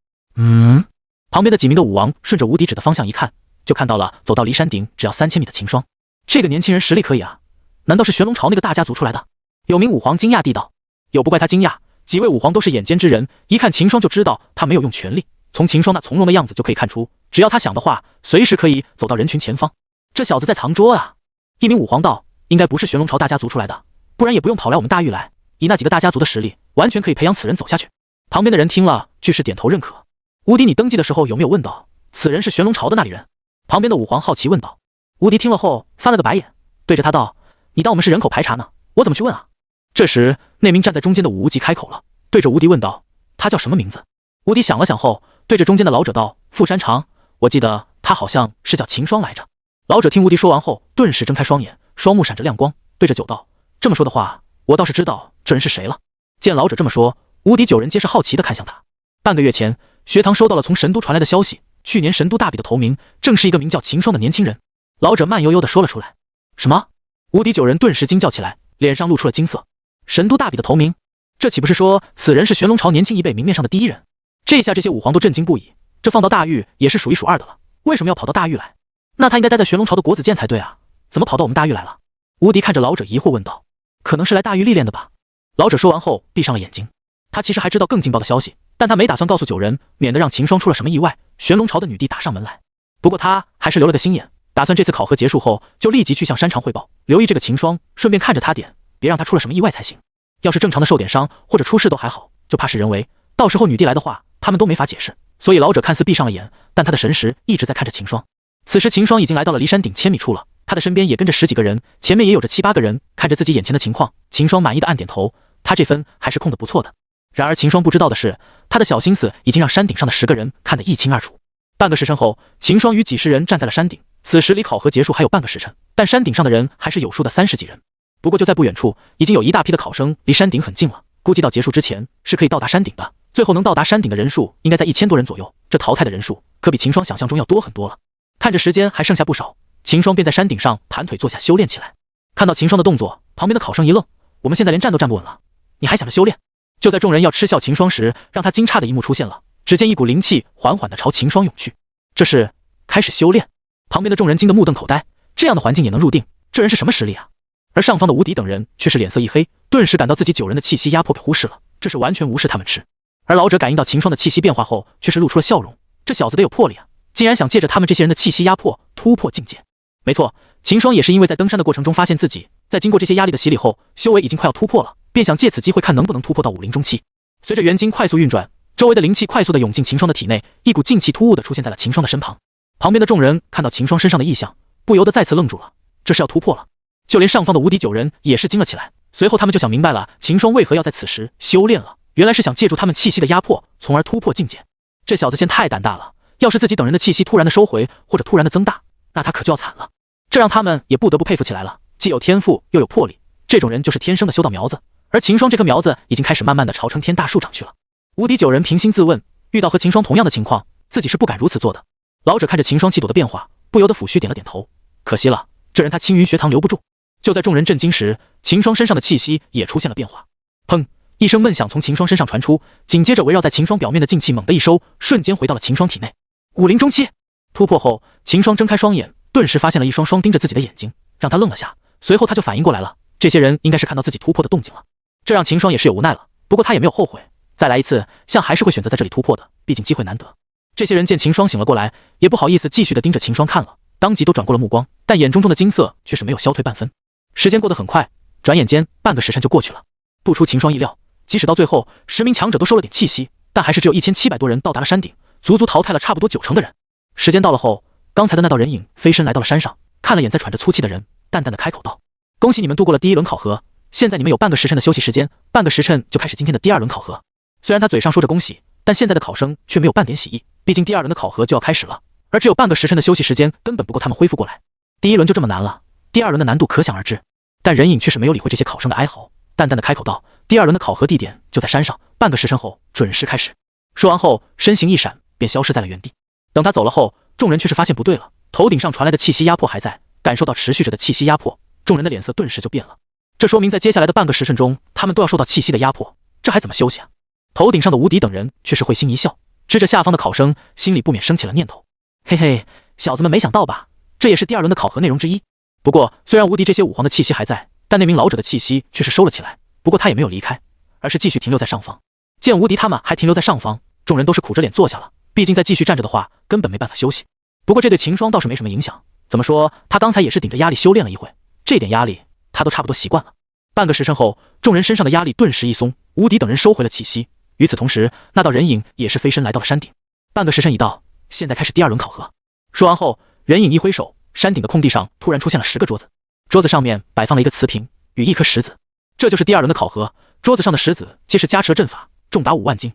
A: 旁边的几名的武王顺着无敌指的方向一看，就看到了走到离山顶只要3000米的秦霜。这个年轻人实力可以啊，难道是玄龙朝那个大家族出来的？有名武皇惊讶地道。有不怪他惊讶，几位武皇都是眼尖之人，一看秦霜就知道他没有用全力，从秦霜那从容的样子就可以看出，只要他想的话，随时可以走到人群前方。这小子在藏拙啊！一名武皇道，应该不是玄龙朝大家族出来的，不然也不用跑来我们大域来，以那几个大家族的实力，完全可以培养此人走下去。旁边的人听了，俱是点头认可。无敌，你登记的时候有没有问到此人是玄龙朝的那里人？旁边的武皇好奇问道。无敌听了后翻了个白眼，对着他道：“你当我们是人口排查呢？我怎么去问啊？”这时，那名站在中间的武无极开口了，对着无敌问道：“他叫什么名字？”无敌想了想后，对着中间的老者道：“傅山长，我记得他好像是叫秦霜来着。”老者听无敌说完后，顿时睁开双眼，双目闪着亮光，对着九道：“这么说的话，我倒是知道这人是谁了。”见老者这么说，无敌9人皆是好奇地看向他。半个月前，学堂收到了从神都传来的消息，去年神都大比的头名正是一个名叫秦霜的年轻人。老者慢悠悠地说了出来。什么？无敌9人顿时惊叫起来，脸上露出了惊色。神都大比的头名，这岂不是说此人是玄龙朝年轻一辈明面上的第一人？这下这些武皇都震惊不已，这放到大域也是数1数2的了，为什么要跑到大域来？那他应该待在玄龙朝的国子监才对啊，怎么跑到我们大域来了？无敌看着老者疑惑问道。可能是来大域历练的吧。老者说完后闭上了眼睛。他其实还知道更劲爆的消息，但他没打算告诉9人，免得让秦霜出了什么意外，玄龙朝的女帝打上门来。不过他还是留了个心眼，打算这次考核结束后就立即去向山长汇报，留意这个秦霜，顺便看着他点，别让他出了什么意外才行。要是正常的受点伤或者出事都还好，就怕是人为，到时候女帝来的话，他们都没法解释。所以老者看似闭上了眼，但他的神识一直在看着秦霜。此时秦霜已经来到了离山顶1000米处了，他的身边也跟着10几个人，前面也有着7、8个人，看着自己眼前的情况，秦霜满意的暗点头，他这分还是控得不错的。然而秦霜不知道的是，他的小心思已经让山顶上的10个人看得一清二楚。半个时辰后，秦霜与几十人站在了山顶，此时离考核结束还有半个时辰，但山顶上的人还是有数的30几人。不过就在不远处，已经有一大批的考生离山顶很近了，估计到结束之前是可以到达山顶的，最后能到达山顶的人数应该在1000多人左右，这淘汰的人数可比秦霜想象中要多很多了。看着时间还剩下不少，秦霜便在山顶上盘腿坐下修炼起来。看到秦霜的动作，旁边的考生一愣，我们现在连站都站不稳了，你还想着修炼？就在众人要嗤笑秦霜时，让他惊诧的一幕出现了。只见一股灵气缓缓地朝秦霜涌去，这是开始修炼。旁边的众人惊得目瞪口呆，这样的环境也能入定，这人是什么实力啊？而上方的无敌等人却是脸色一黑，顿时感到自己9人的气息压迫被忽视了，这是完全无视他们吃。而老者感应到秦霜的气息变化后，却是露出了笑容，这小子得有魄力啊，竟然想借着他们这些人的气息压迫突破境界。没错，秦霜也是因为在登山的过程中发现自己在经过这些压力的洗礼后，修为已经快要突破了，便想借此机会看能不能突破到武灵中期。随着元精快速运转，周围的灵气快速地涌进秦霜的体内，一股劲气突兀地出现在了秦霜的身旁。旁边的众人看到秦霜身上的异象，不由得再次愣住了，这是要突破了。就连上方的无敌9人也是惊了起来，随后他们就想明白了秦霜为何要在此时修炼了，原来是想借助他们气息的压迫，从而突破境界。这小子先太胆大了，要是自己等人的气息突然的收回或者突然的增大，那他可就要惨了。这让他们也不得不佩服起来了，既有天赋又有魄力，这种人就是天生的修道苗子。而秦霜这棵苗子已经开始慢慢的朝撑天大树长去了。无敌9人平心自问，遇到和秦霜同样的情况，自己是不敢如此做的。老者看着秦霜气朵的变化，不由得抚须点了点头。可惜了，这人他青云学堂留不住。就在众人震惊时，秦霜身上的气息也出现了变化。砰！一声闷响从秦霜身上传出，紧接着围绕在秦霜表面的劲气猛地一收，瞬间回到了秦霜体内。武灵中期突破后，秦霜睁开双眼，顿时发现了一双盯着自己的眼睛，让他愣了下。随后他就反应过来了，这些人应该是看到自己突破的动静了。这让秦霜也是有无奈了，不过他也没有后悔，再来一次，像还是会选择在这里突破的，毕竟机会难得。这些人见秦霜醒了过来，也不好意思继续的盯着秦霜看了，当即都转过了目光，但眼中的惊色却是没有消退半分。时间过得很快，转眼间半个时辰就过去了。不出秦霜意料，即使到最后10名强者都收了点气息，但还是只有1700多人到达了山顶，足足淘汰了差不多90%的人。时间到了后，刚才的那道人影飞身来到了山上，看了眼在喘着粗气的人，淡淡的开口道：恭喜你们度过了第1轮考核，现在你们有半个时辰的休息时间，半个时辰就开始今天的第2轮考核。虽然他嘴上说着恭喜，但现在的考生却没有半点喜意，毕竟第2轮的考核就要开始了，而只有半个时辰的休息时间根本不够他们恢复过来。第1轮就这么难了，第2轮的难度可想而知。但人影却是没有理会这些考生的哀嚎，淡淡的开口道：第2轮的考核地点就在山上，半个时辰后准时开始。说完后，身形一闪，便消失在了原地。等他走了后，众人却是发现不对了，头顶上传来的气息压迫还在，感受到持续着的气息压迫，众人的脸色顿时就变了。这说明在接下来的半个时辰中，他们都要受到气息的压迫，这还怎么休息啊？头顶上的无敌等人却是会心一笑，支着下方的考生，心里不免升起了念头：嘿嘿，小子们没想到吧，这也是第2轮的考核内容之一。不过虽然无敌这些武皇的气息还在，但那名老者的气息却是收了起来，不过他也没有离开，而是继续停留在上方。见无敌他们还停留在上方，众人都是苦着脸坐下了，毕竟再继续站着的话根本没办法休息。不过这对秦霜倒是没什么影响，怎么说他刚才也是顶着压力修炼了一会，这点压力他都差不多习惯了。半个时辰后，众人身上的压力顿时一松，无敌等人收回了气息。与此同时，那道人影也是飞身来到了山顶。半个时辰已到，现在开始第2轮考核。说完后，人影一挥手，山顶的空地上突然出现了10个桌子，桌子上面摆放了一个瓷瓶与一颗石子，这就是第2轮的考核。桌子上的石子皆是加持了阵法，重达5万斤。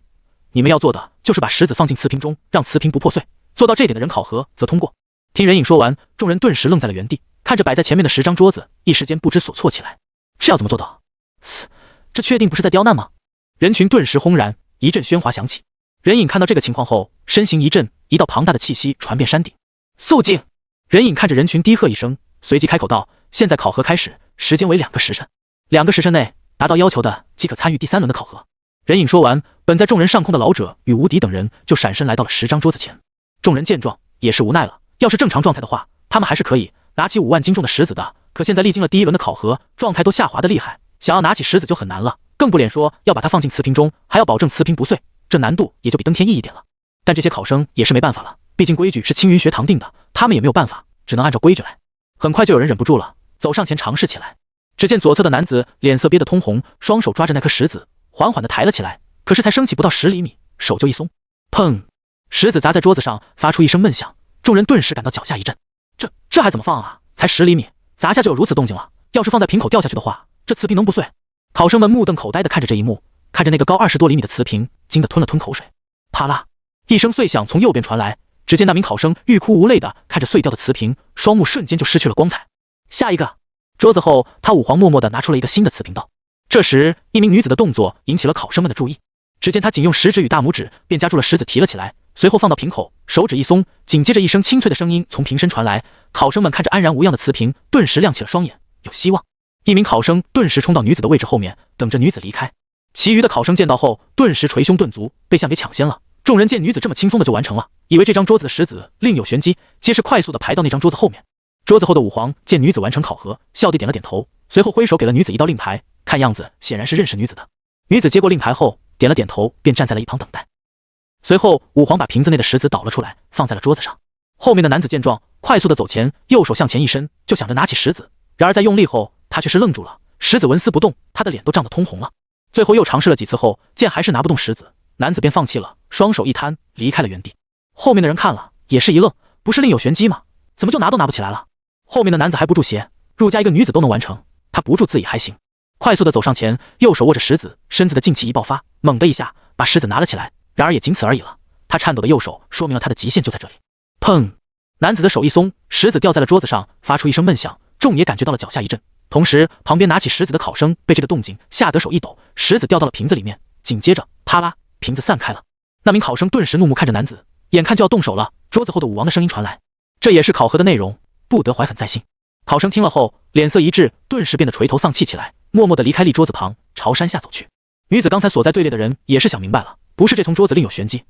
A: 你们要做的就是把石子放进瓷瓶中，让瓷瓶不破碎，做到这点的人考核则通过。听人影说完，众人顿时愣在了原地，看着摆在前面的10张桌子，一时间不知所措起来。这要怎么做到？这确定不是在刁难吗？人群顿时轰然，一阵喧哗响起。人影看到这个情况后，身形一震，一道庞大的气息传遍山顶。肃静！人影看着人群低喝一声，随即开口道：现在考核开始，时间为2个时辰，2个时辰内达到要求的即可参与第3轮的考核。人影说完，本在众人上空的老者与无敌等人就闪身来到了10张桌子前。众人见状也是无奈了，要是正常状态的话，他们还是可以拿起5万斤重的石子的，可现在历经了第1轮的考核，状态都下滑的厉害，想要拿起石子就很难了，更不脸说要把它放进瓷瓶中，还要保证瓷瓶不碎，这难度也就比登天意一点了。但这些考生也是没办法了，毕竟规矩是青云学堂定的，他们也没有办法，只能按照规矩来。很快就有人忍不住了，走上前尝试起来。只见左侧的男子脸色憋得通红，双手抓着那颗石子，缓缓地抬了起来，可是才升起不到10厘米，手就一松，砰！石子砸在桌子上，发出一声闷响，众人顿时感到脚下一震。这还怎么放啊？才10厘米，砸下就有如此动静了。要是放在瓶口掉下去的话，这瓷瓶能不碎？考生们目瞪口呆地看着这一幕，看着那个高20多厘米的瓷瓶，惊得吞了吞口水。啪啦！一声碎响从右边传来，只见那名考生欲哭无泪地看着碎掉的瓷瓶，双目瞬间就失去了光彩。下一个桌子后，他武皇默默地拿出了一个新的瓷瓶道。这时，一名女子的动作引起了考生们的注意。只见她仅用食指与大拇指便夹住了石子提了起来，随后放到瓶口，手指一松，紧接着一声清脆的声音从瓶身传来。考生们看着安然无恙的瓷瓶，顿时亮起了双眼，有希望。一名考生顿时冲到女子的位置后面，等着女子离开。其余的考生见到后，顿时捶胸顿足，被项给抢先了。众人见女子这么轻松的就完成了，以为这张桌子的石子另有玄机，皆是快速的排到那张桌子后面。桌子后的武皇见女子完成考核，笑地点了点头，随后挥手给了女子一道令牌，看样子显然是认识女子的。女子接过令牌后，点了点头，便站在了一旁等待。随后武皇把瓶子内的石子倒了出来，放在了桌子上。后面的男子见状，快速的走前，右手向前一伸，就想着拿起石子，然而在用力后，他却是愣住了，石子纹丝不动，他的脸都涨得通红了。最后又尝试了几次后，见还是拿不动石子，男子便放弃了，双手一摊，离开了原地。后面的人看了也是一愣，不是另有玄机吗？怎么就拿都拿不起来了？后面的男子还不住邪，入家一个女子都能完成，他不住自己还行。快速的走上前，右手握着石子，身子的劲气一爆发，猛的一下把石子拿了起来，然而也仅此而已了。他颤抖的右手说明了他的极限就在这里。砰！男子的手一松，石子掉在了桌子上，发出一声闷响，众也感觉到了脚下一震。同时旁边拿起石子的考生被这个动静吓得手一抖，石子掉到了瓶子里面，紧接着啪啦，瓶子散开了。那名考生顿时怒目看着男子，眼看就要动手了，桌子后的武王的声音传来，这也是考核的内容，不得怀恨在心。考生听了后脸色一滞，顿时变得垂头丧气起来，默默地离开立桌子旁，朝山下走去。女子刚才所在队列的人也是想明白了，不是这从桌子另有玄机，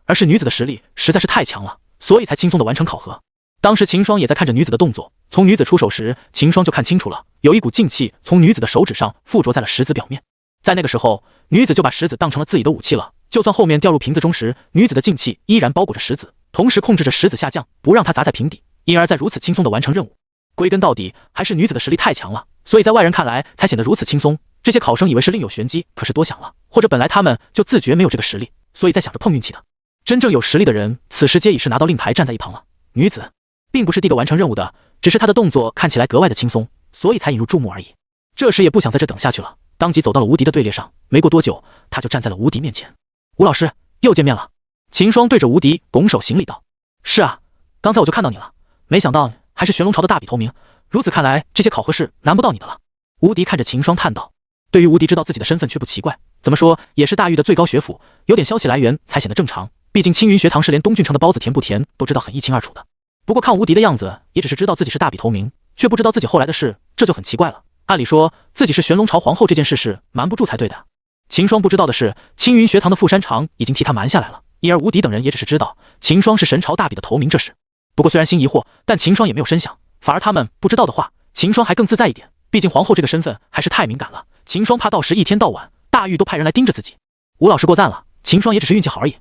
A: 而是女子的实力实在是太强了，所以才轻松地完成考核。当时秦霜也在看着女子的动作，从女子出手时，秦霜就看清楚了，有一股劲气从女子的手指上附着在了石子表面。在那个时候，女子就把石子当成了自己的武器了，就算后面掉入瓶子中时，女子的劲气依然包裹着石子，同时控制着石子下降，不让它砸在瓶底，因而在如此轻松地完成任务。归根到底，还是女子的实力太强了，所以在外人看来才显得如此轻松。这些考生以为是另有玄机，可是多想了，或者本来他们就自觉没有这个实力，所以在想着碰运气的。真正有实力的人，此时皆已是拿到令牌站在一旁了。女子并不是第一个完成任务的，只是她的动作看起来格外的轻松，所以才引入注目而已。这时也不想在这等下去了，当即走到了吴迪的队列上。没过多久，他就站在了吴迪面前。吴老师，又见面了。秦霜对着吴迪拱手行礼道：是啊，刚才我就看到你了，没想到还是玄龙朝的大笔头名，如此看来，这些考核是难不到你的了。吴迪看着秦霜叹道。对于吴迪知道自己的身份却不奇怪，怎么说也是大玉的最高学府，有点消息来源才显得正常，毕竟青云学堂是连东郡城的包子甜不甜都知道很一清二楚的。不过看吴迪的样子，也只是知道自己是大笔头名，却不知道自己后来的事，这就很奇怪了。按理说自己是玄龙朝皇后这件事是瞒不住才对的。秦霜不知道的是，青云学堂的傅山长已经替他瞒下来了，因而吴迪等人也只是知道秦霜是神朝大笔的头名这事。不过虽然心疑惑，但秦霜也没有深想，反而他们不知道的话，秦霜还更自在一点，毕竟皇后这个身份还是太敏感了，秦霜怕到时一天到晚大玉都派人来盯着自己。吴老师过赞了，秦霜也只是运气好而已，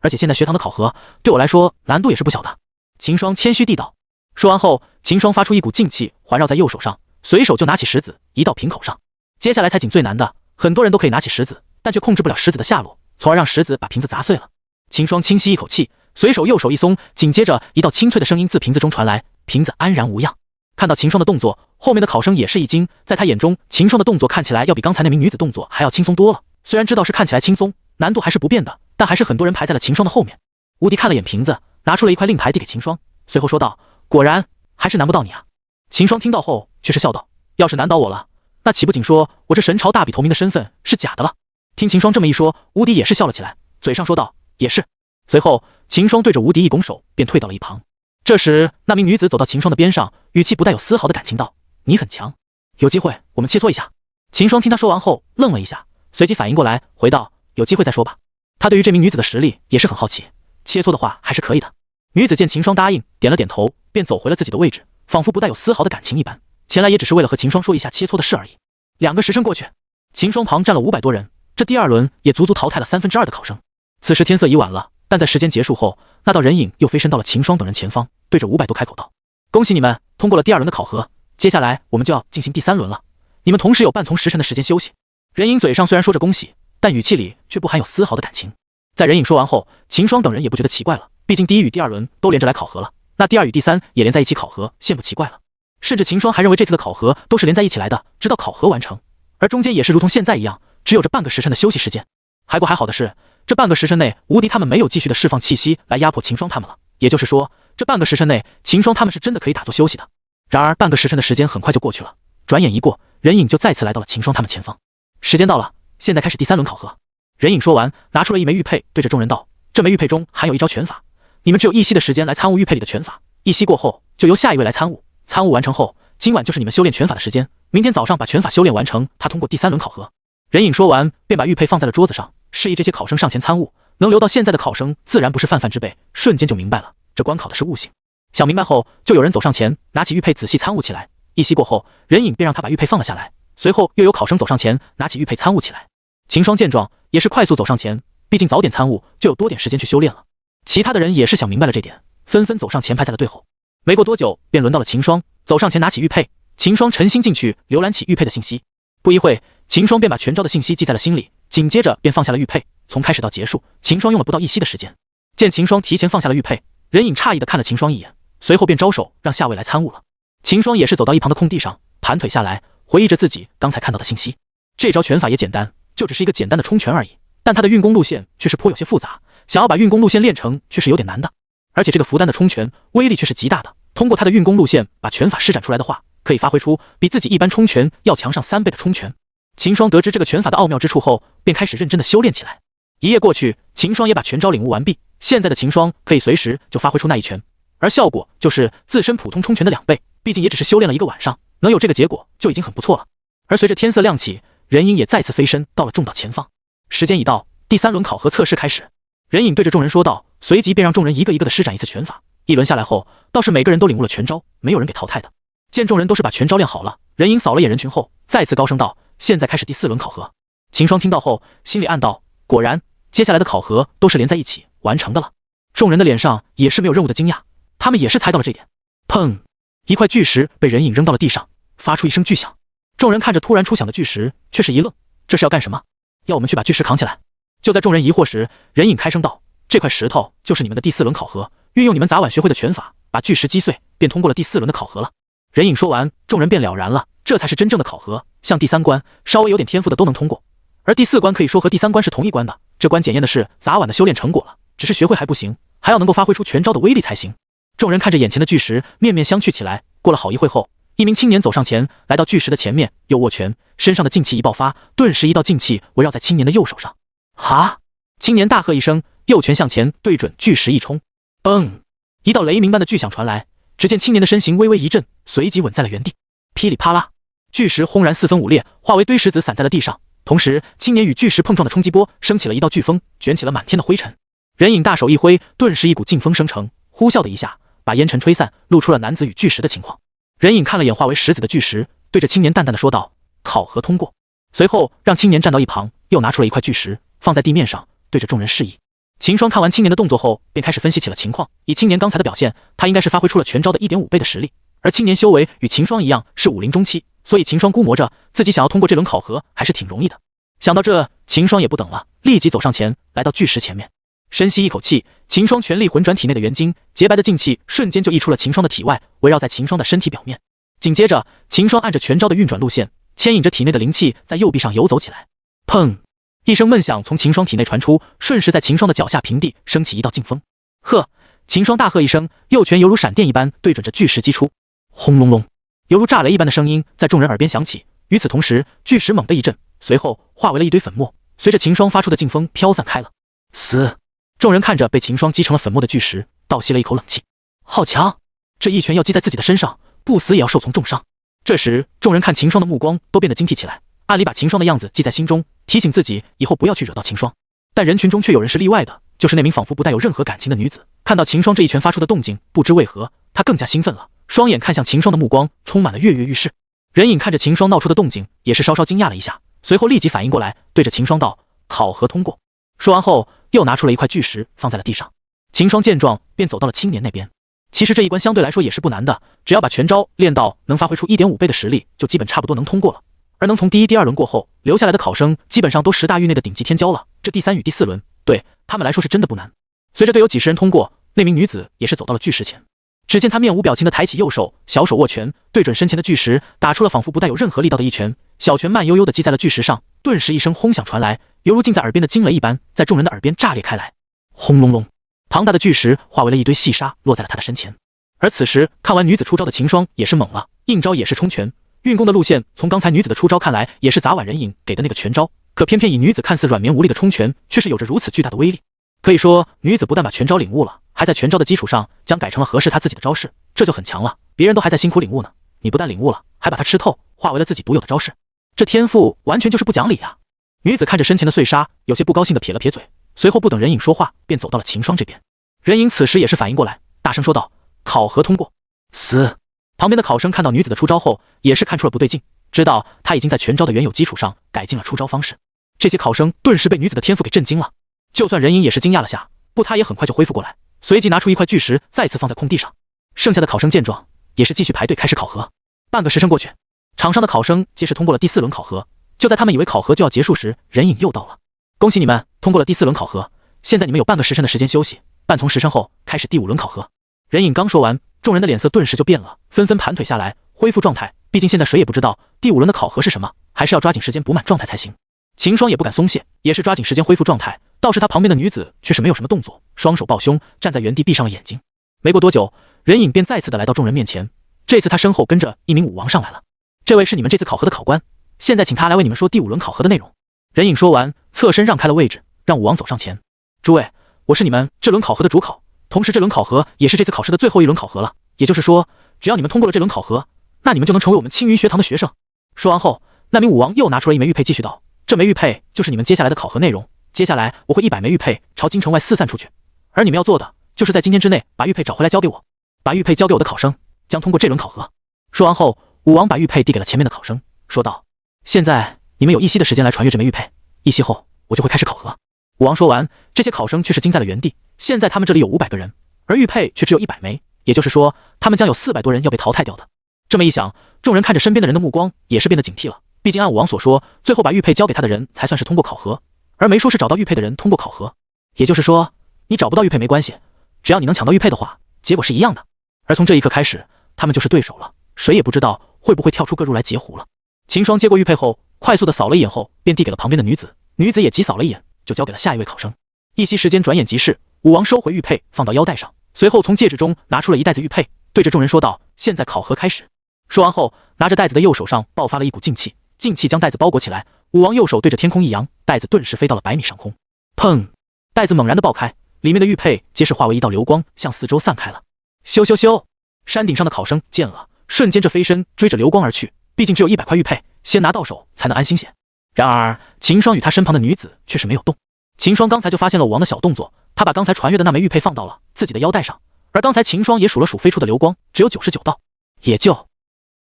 A: 而且现在学堂的考核对我来说难度也是不小的。秦霜谦虚地道。说完后，秦霜发出一股劲气环绕在右手上，随手就拿起石子移到瓶口上。接下来才紧最难的，很多人都可以拿起石子，但却控制不了石子的下落，从而让石子把瓶子砸碎了。秦霜轻吸一口气，随手右手一松，紧接着一道清脆的声音自瓶子中传来，瓶子安然无恙。看到秦霜的动作，后面的考生也是一惊，在他眼中，秦霜的动作看起来要比刚才那名女子动作还要轻松多了。虽然知道是看起来轻松，难度还是不变的，但还是很多人排在了秦霜的后面。吴迪看了眼瓶子，拿出了一块令牌递给秦霜，随后说道：果然还是难不到你啊。秦霜听到后却是笑道：要是难倒我了，那岂不仅说我这神朝大笔头名的身份是假的了？听秦霜这么一说，吴迪也是笑了起来，嘴上说道：也是。随后秦霜对着吴迪一拱手，便退到了一旁。这时那名女子走到秦霜的边上，语气不带有丝毫的感情道：你很强，有机会我们切磋一下。秦霜听他说完后愣了一下，随即反应过来回道：有机会再说吧。他对于这名女子的实力也是很好奇，切磋的话还是可以的。女子见秦霜答应，点了点头，便走回了自己的位置，仿佛不带有丝毫的感情一般，前来也只是为了和秦霜说一下切磋的事而已。2个时辰过去，秦霜旁站了500多人，这第2轮也足足淘汰了2/3的考生。此时天色已晚了，但在时间结束后，那道人影又飞身到了秦霜等人前方，对着500多开口道：恭喜你们通过了第2轮的考核，接下来我们就要进行第3轮了，你们同时有半从时辰的时间休息。人影嘴上虽然说着恭喜，但语气里却不含有丝毫的感情。在人影说完后，秦霜等人也不觉得奇怪了，毕竟第1与第2轮都连着来考核了，那第2与第3也连在一起考核，现不奇怪了。甚至秦霜还认为这次的考核都是连在一起来的，直到考核完成，而中间也是如同现在一样，只有这半个时辰的休息时间。还好的是，这半个时辰内，吴迪他们没有继续的释放气息来压迫秦霜他们了，也就是说，这半个时辰内，秦霜他们是真的可以打坐休息的。然而半个时辰的时间很快就过去了，转眼一过，人影就再次来到了秦霜他们前方。时间到了，现在开始第3轮考核。人影说完，拿出了一枚玉佩，对着众人道：这枚玉佩中含有一招拳法，你们只有1息的时间来参悟玉佩里的拳法，1息过后就由下一位来参悟，参悟完成后，今晚就是你们修炼拳法的时间，明天早上把拳法修炼完成，他通过第3轮考核。任颖说完，便把玉佩放在了桌子上，示意这些考生上前参悟。能留到现在的考生自然不是泛泛之辈，瞬间就明白了，这关考的是悟性。想明白后，就有人走上前，拿起玉佩仔细参悟起来。一息过后，任颖便让他把玉佩放了下来。随后又有考生走上前，拿起玉佩参悟起来。秦霜见状，也是快速走上前，毕竟早点参悟就有多点时间去修炼了。其他的人也是想明白了这点，纷纷走上前排在了队后。没过多久，便轮到了秦霜，走上前拿起玉佩。秦霜沉心进去浏览起玉佩的信息，不一会，秦霜便把全招的信息记在了心里，紧接着便放下了玉佩。从开始到结束，秦霜用了不到1息的时间。见秦霜提前放下了玉佩，任颖诧异的看了秦霜一眼，随后便招手让下位来参悟了。秦霜也是走到一旁的空地上，盘腿下来，回忆着自己刚才看到的信息。这招拳法也简单，就只是一个简单的冲拳而已，但他的运功路线却是颇有些复杂，想要把运功路线练成却是有点难的。而且这个福丹的冲拳威力却是极大的，通过他的运功路线把拳法施展出来的话，可以发挥出比自己一般冲拳要强上3倍的冲拳。秦霜得知这个拳法的奥妙之处后，便开始认真的修炼起来。一夜过去，秦霜也把全招领悟完毕。现在的秦霜可以随时就发挥出那一拳，而效果就是自身普通冲拳的2倍，毕竟也只是修炼了1个晚上，能有这个结果就已经很不错了。而随着天色亮起，任颖也再次飞身到了重道前方。时间已到，第3轮考核测试开始。任颖对着众人说道，随即便让众人一个一个的施展一次拳法。一轮下来后，倒是每个人都领悟了全招，没有人给淘汰的。见众人都是把全招练好了，任颖扫了眼人群后，再次高声道：“现在开始第4轮考核。”秦霜听到后，心里暗道：果然，接下来的考核都是连在一起完成的了。众人的脸上也是没有任务的惊讶，他们也是猜到了这点。砰！一块巨石被任颖扔到了地上，发出一声巨响。众人看着突然出响的巨石，却是一愣，这是要干什么？要我们去把巨石扛起来？就在众人疑惑时，任颖开声道：“这块石头就是你们的第4轮考核，运用你们早晚学会的拳法，把巨石击碎，便通过了第4轮的考核了。”任颖说完，众人便了然了，这才是真正的考核。像第3关，稍微有点天赋的都能通过，而第4关可以说和第3关是同一关的。这关检验的是早晚的修炼成果了，只是学会还不行，还要能够发挥出全招的威力才行。众人看着眼前的巨石，面面相觑起来。过了好一会后，一名青年走上前，来到巨石的前面，右握拳，身上的劲气一爆发，顿时一道劲气围绕在青年的右手上。哈！青年大喝一声，右拳向前对准巨石一冲，嘣！一道雷鸣般的巨响传来，只见青年的身形微微一震，随即稳在了原地。噼里啪啦，巨石轰然4分5裂，化为堆石子散在了地上。同时，青年与巨石碰撞的冲击波升起了一道飓风，卷起了满天的灰尘。任颖大手一挥，顿时一股劲风生成，呼啸的一下，把烟尘吹散，露出了男子与巨石的情况。任颖看了眼化为石子的巨石，对着青年淡淡的说道：“考核通过。”随后让青年站到一旁，又拿出了一块巨石放在地面上，对着众人示意。秦霜看完青年的动作后，便开始分析起了情况。以青年刚才的表现，他应该是发挥出了全招的 1.5 倍的实力，而青年修为与秦霜一样是武林中期，所以秦霜估摸着自己想要通过这轮考核还是挺容易的。想到这，秦霜也不等了，立即走上前，来到巨石前面，深吸一口气，秦霜全力混转体内的元精，洁白的劲气瞬间就溢出了秦霜的体外，围绕在秦霜的身体表面。紧接着，秦霜按着全招的运转路线，牵引着体内的灵气在右臂上游走起来。砰！一声闷响从秦霜体内传出，瞬时在秦霜的脚下平地升起一道劲风。呵！秦霜大喝一声，右拳犹如闪电一般对准着巨石击出。轰隆隆！犹如炸雷一般的声音在众人耳边响起。与此同时，巨石猛地一震，随后化为了一堆粉末，随着秦霜发出的劲风飘散开了。死！众人看着被秦霜击成了粉末的巨石，倒吸了一口冷气。好强！这一拳要击在自己的身上，不死也要受从重伤。这时，众人看秦霜的目光都变得警惕起来，暗里把秦霜的样子记在心中，提醒自己以后不要去惹到秦霜。但人群中却有人是例外的，就是那名仿佛不带有任何感情的女子。看到秦霜这一拳发出的动静，不知为何，她更加兴奋了，双眼看向秦霜的目光充满了跃跃欲试。任颖看着秦霜闹出的动静，也是稍稍惊讶了一下，随后立即反应过来，对着秦霜道：“考核通过。”说完后，又拿出了一块巨石放在了地上。秦霜见状，便走到了青年那边。其实这一关相对来说也是不难的，只要把全招练到能发挥出 1.5 倍的实力，就基本差不多能通过了。而能从第1、第2轮过后留下来的考生，基本上都10大域内的顶级天骄了。这第3与第4轮，对他们来说是真的不难。随着队友几十人通过，那名女子也是走到了巨石前。只见她面无表情地抬起右手，小手握拳，对准身前的巨石，打出了仿佛不带有任何力道的一拳。小拳慢悠悠地击在了巨石上，顿时一声轰响传来，犹如近在耳边的惊雷一般，在众人的耳边炸裂开来。轰隆隆，庞大的巨石化为了一堆细沙，落在了他的身前。而此时看完女子出招的秦霜也是懵了，应招也是冲拳，运功的路线从刚才女子的出招看来也是早晚人影给的那个拳招，可偏偏以女子看似软绵无力的冲拳，却是有着如此巨大的威力。可以说，女子不但把拳招领悟了，还在拳招的基础上将改成了合适她自己的招式，这就很强了。别人都还在辛苦领悟呢，你不但领悟了，还把它吃透，化为了自己独有的招式。这天赋完全就是不讲理啊！女子看着身前的碎沙，有些不高兴地撇了撇嘴，随后不等任影说话，便走到了秦霜这边。任影此时也是反应过来，大声说道：“考核通过。”死！旁边的考生看到女子的出招后，也是看出了不对劲，知道她已经在全招的原有基础上改进了出招方式。这些考生顿时被女子的天赋给震惊了，就算任影也是惊讶了下，不，他也很快就恢复过来，随即拿出一块巨石，再次放在空地上。剩下的考生见状，也是继续排队开始考核。半个时辰过去，场上的考生皆是通过了第4轮考核。就在他们以为考核就要结束时，任影又到了。恭喜你们通过了第4轮考核，现在你们有半个时辰的时间休息，半从时辰后开始第5轮考核。任影刚说完，众人的脸色顿时就变了，纷纷盘腿下来恢复状态。毕竟现在谁也不知道第5轮的考核是什么，还是要抓紧时间补满状态才行。秦霜也不敢松懈，也是抓紧时间恢复状态。倒是他旁边的女子却是没有什么动作，双手抱胸，站在原地闭上了眼睛。没过多久，任影便再次的来到众人面前，这次他身后跟着一名武王上来了。这位是你们这次考核的考官，现在请他来为你们说第5轮考核的内容。任影说完，侧身让开了位置，让武王走上前。诸位，我是你们这轮考核的主考，同时这轮考核也是这次考试的最后一轮考核了。也就是说，只要你们通过了这轮考核，那你们就能成为我们青云学堂的学生。说完后，那名武王又拿出了一枚玉佩，继续道：这枚玉佩就是你们接下来的考核内容。接下来我会100枚玉佩朝京城外四散出去，而你们要做的就是在今天之内把玉佩找回来交给我。把玉佩交给我的考生将通过这轮考核。说完后，武王把玉佩递给了前面的考生，说道：现在你们有1息的时间来传阅这枚玉佩，1息后我就会开始考核。武王说完，这些考生却是惊在了原地。现在他们这里有500个人，而玉佩却只有100枚，也就是说他们将有400多人要被淘汰掉的。这么一想，众人看着身边的人的目光也是变得警惕了。毕竟按武王所说，最后把玉佩交给他的人才算是通过考核，而没说是找到玉佩的人通过考核。也就是说，你找不到玉佩没关系，只要你能抢到玉佩的话，结果是一样的。而从这一刻开始，他们就是对手了，谁也不知道会不会跳出个入来截胡了。秦霜接过玉佩后，快速的扫了一眼后，便递给了旁边的女子，女子也急扫了一眼，就交给了下一位考生。1息时间转眼即逝，武王收回玉佩放到腰带上，随后从戒指中拿出了一袋子玉佩，对着众人说道：现在考核开始。说完后，拿着袋子的右手上爆发了一股劲气，劲气将袋子包裹起来。武王右手对着天空一扬，袋子顿时飞到了100米上空。砰！袋子猛然的爆开，里面的玉佩皆是化为一道流光，向四周散开了。咻咻咻！山顶上的考生见了，瞬间这飞身追着流光而去。毕竟只有100块玉佩，先拿到手才能安心些。然而秦霜与他身旁的女子却是没有动。秦霜刚才就发现了武王的小动作，他把刚才传阅的那枚玉佩放到了自己的腰带上，而刚才秦霜也数了数飞出的流光，只有99道，也就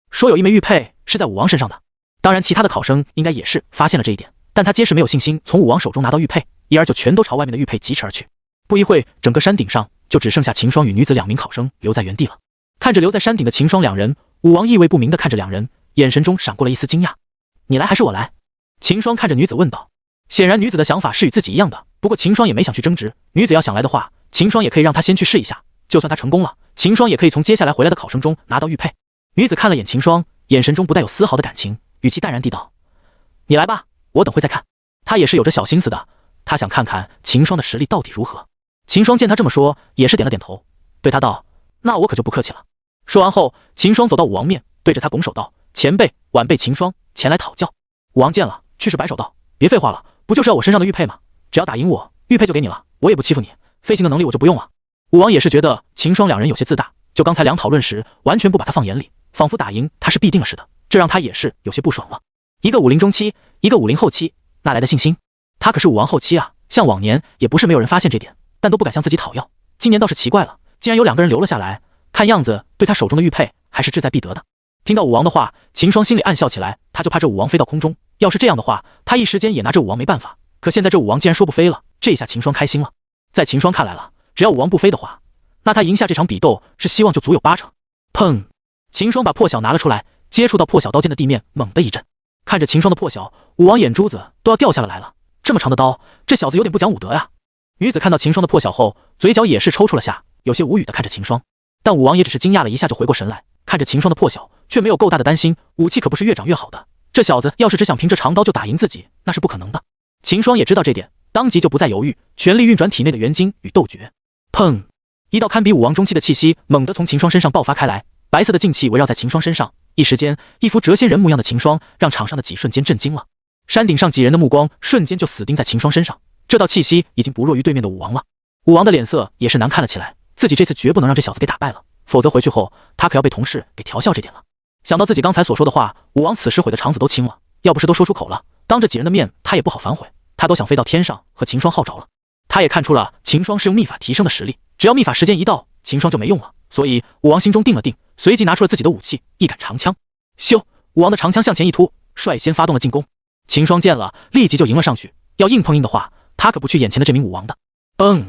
A: 说有1枚玉佩是在武王身上的。当然其他的考生应该也是发现了这一点，但他皆是没有信心从武王手中拿到玉佩，因而就全都朝外面的玉佩疾驰而去。不一会，整个山顶上就只剩下秦霜与女子2名考生留在原地了。看着留在山顶的秦霜2人，武王意味不明地看着2人，眼神中闪过了一丝惊讶。你来还是我来？秦霜看着女子问道。显然女子的想法是与自己一样的，不过秦霜也没想去争执，女子要想来的话，秦霜也可以让她先去试一下，就算她成功了，秦霜也可以从接下来回来的考生中拿到玉佩。女子看了眼秦霜，眼神中不带有丝毫的感情，语气淡然地道：你来吧，我等会再看。她也是有着小心思的，她想看看秦霜的实力到底如何。秦霜见她这么说，也是点了点头，对她道：那我可就不客气了。说完后，秦霜走到武王面，对着他拱手道：前辈晚辈秦霜前来讨教。武王见了，去势摆手道：别废话了，不就是要我身上的玉佩吗？只要打赢我，玉佩就给你了，我也不欺负你，飞行的能力我就不用了。武王也是觉得秦霜2人有些自大，就刚才2讨论时完全不把他放眼里，仿佛打赢他是必定了似的，这让他也是有些不爽了。一个武林中期，一个武林后期，哪来的信心？他可是武王后期啊，像往年也不是没有人发现这点，但都不敢向自己讨要。今年倒是奇怪了，竟然有2个人留了下来，看样子对他手中的玉佩还是志在必得的。听到武王的话，秦霜心里暗笑起来，他就怕这武王飞到空中，要是这样的话，他一时间也拿这武王没办法。可现在这武王竟然说不飞了，这下秦霜开心了。在秦霜看来了，只要武王不飞的话，那他赢下这场比斗是希望就足有80%。砰！秦霜把破晓拿了出来，接触到破晓刀尖的地面猛地一震。看着秦霜的破晓，武王眼珠子都要掉下来了，这么长的刀，这小子有点不讲武德呀。女子看到秦霜的破晓后，嘴角也是抽搐了下，有些无语的看着秦霜。但武王也只是惊讶了一下就回过神来，看着秦霜的破晓，却没有够大的担心，武器可不是越长越好的，这小子要是只想凭着长刀就打赢自己，那是不可能的。秦霜也知道这点，当即就不再犹豫，全力运转体内的元晶与斗诀。砰！一道堪比武王中期的气息猛地从秦霜身上爆发开来，白色的劲气围绕在秦霜身上，一时间，一副谪仙人模样的秦霜让场上的几瞬间震惊了。山顶上几人的目光瞬间就死盯在秦霜身上，这道气息已经不弱于对面的武王了。武王的脸色也是难看了起来，自己这次绝不能让这小子给打败了，否则回去后他可要被同事给调笑这点了。想到自己刚才所说的话，武王此时悔的肠子都青了。要不是都说出口了，当着几人的面，他也不好反悔。他都想飞到天上和秦霜号召了。他也看出了秦霜是用秘法提升的实力，只要秘法时间一到，秦霜就没用了。所以武王心中定了定，随即拿出了自己的武器，一杆长枪。咻！武王的长枪向前一突，率先发动了进攻。秦霜见了，立即就迎了上去。要硬碰硬的话，他可不去眼前的这名武王的。嘣！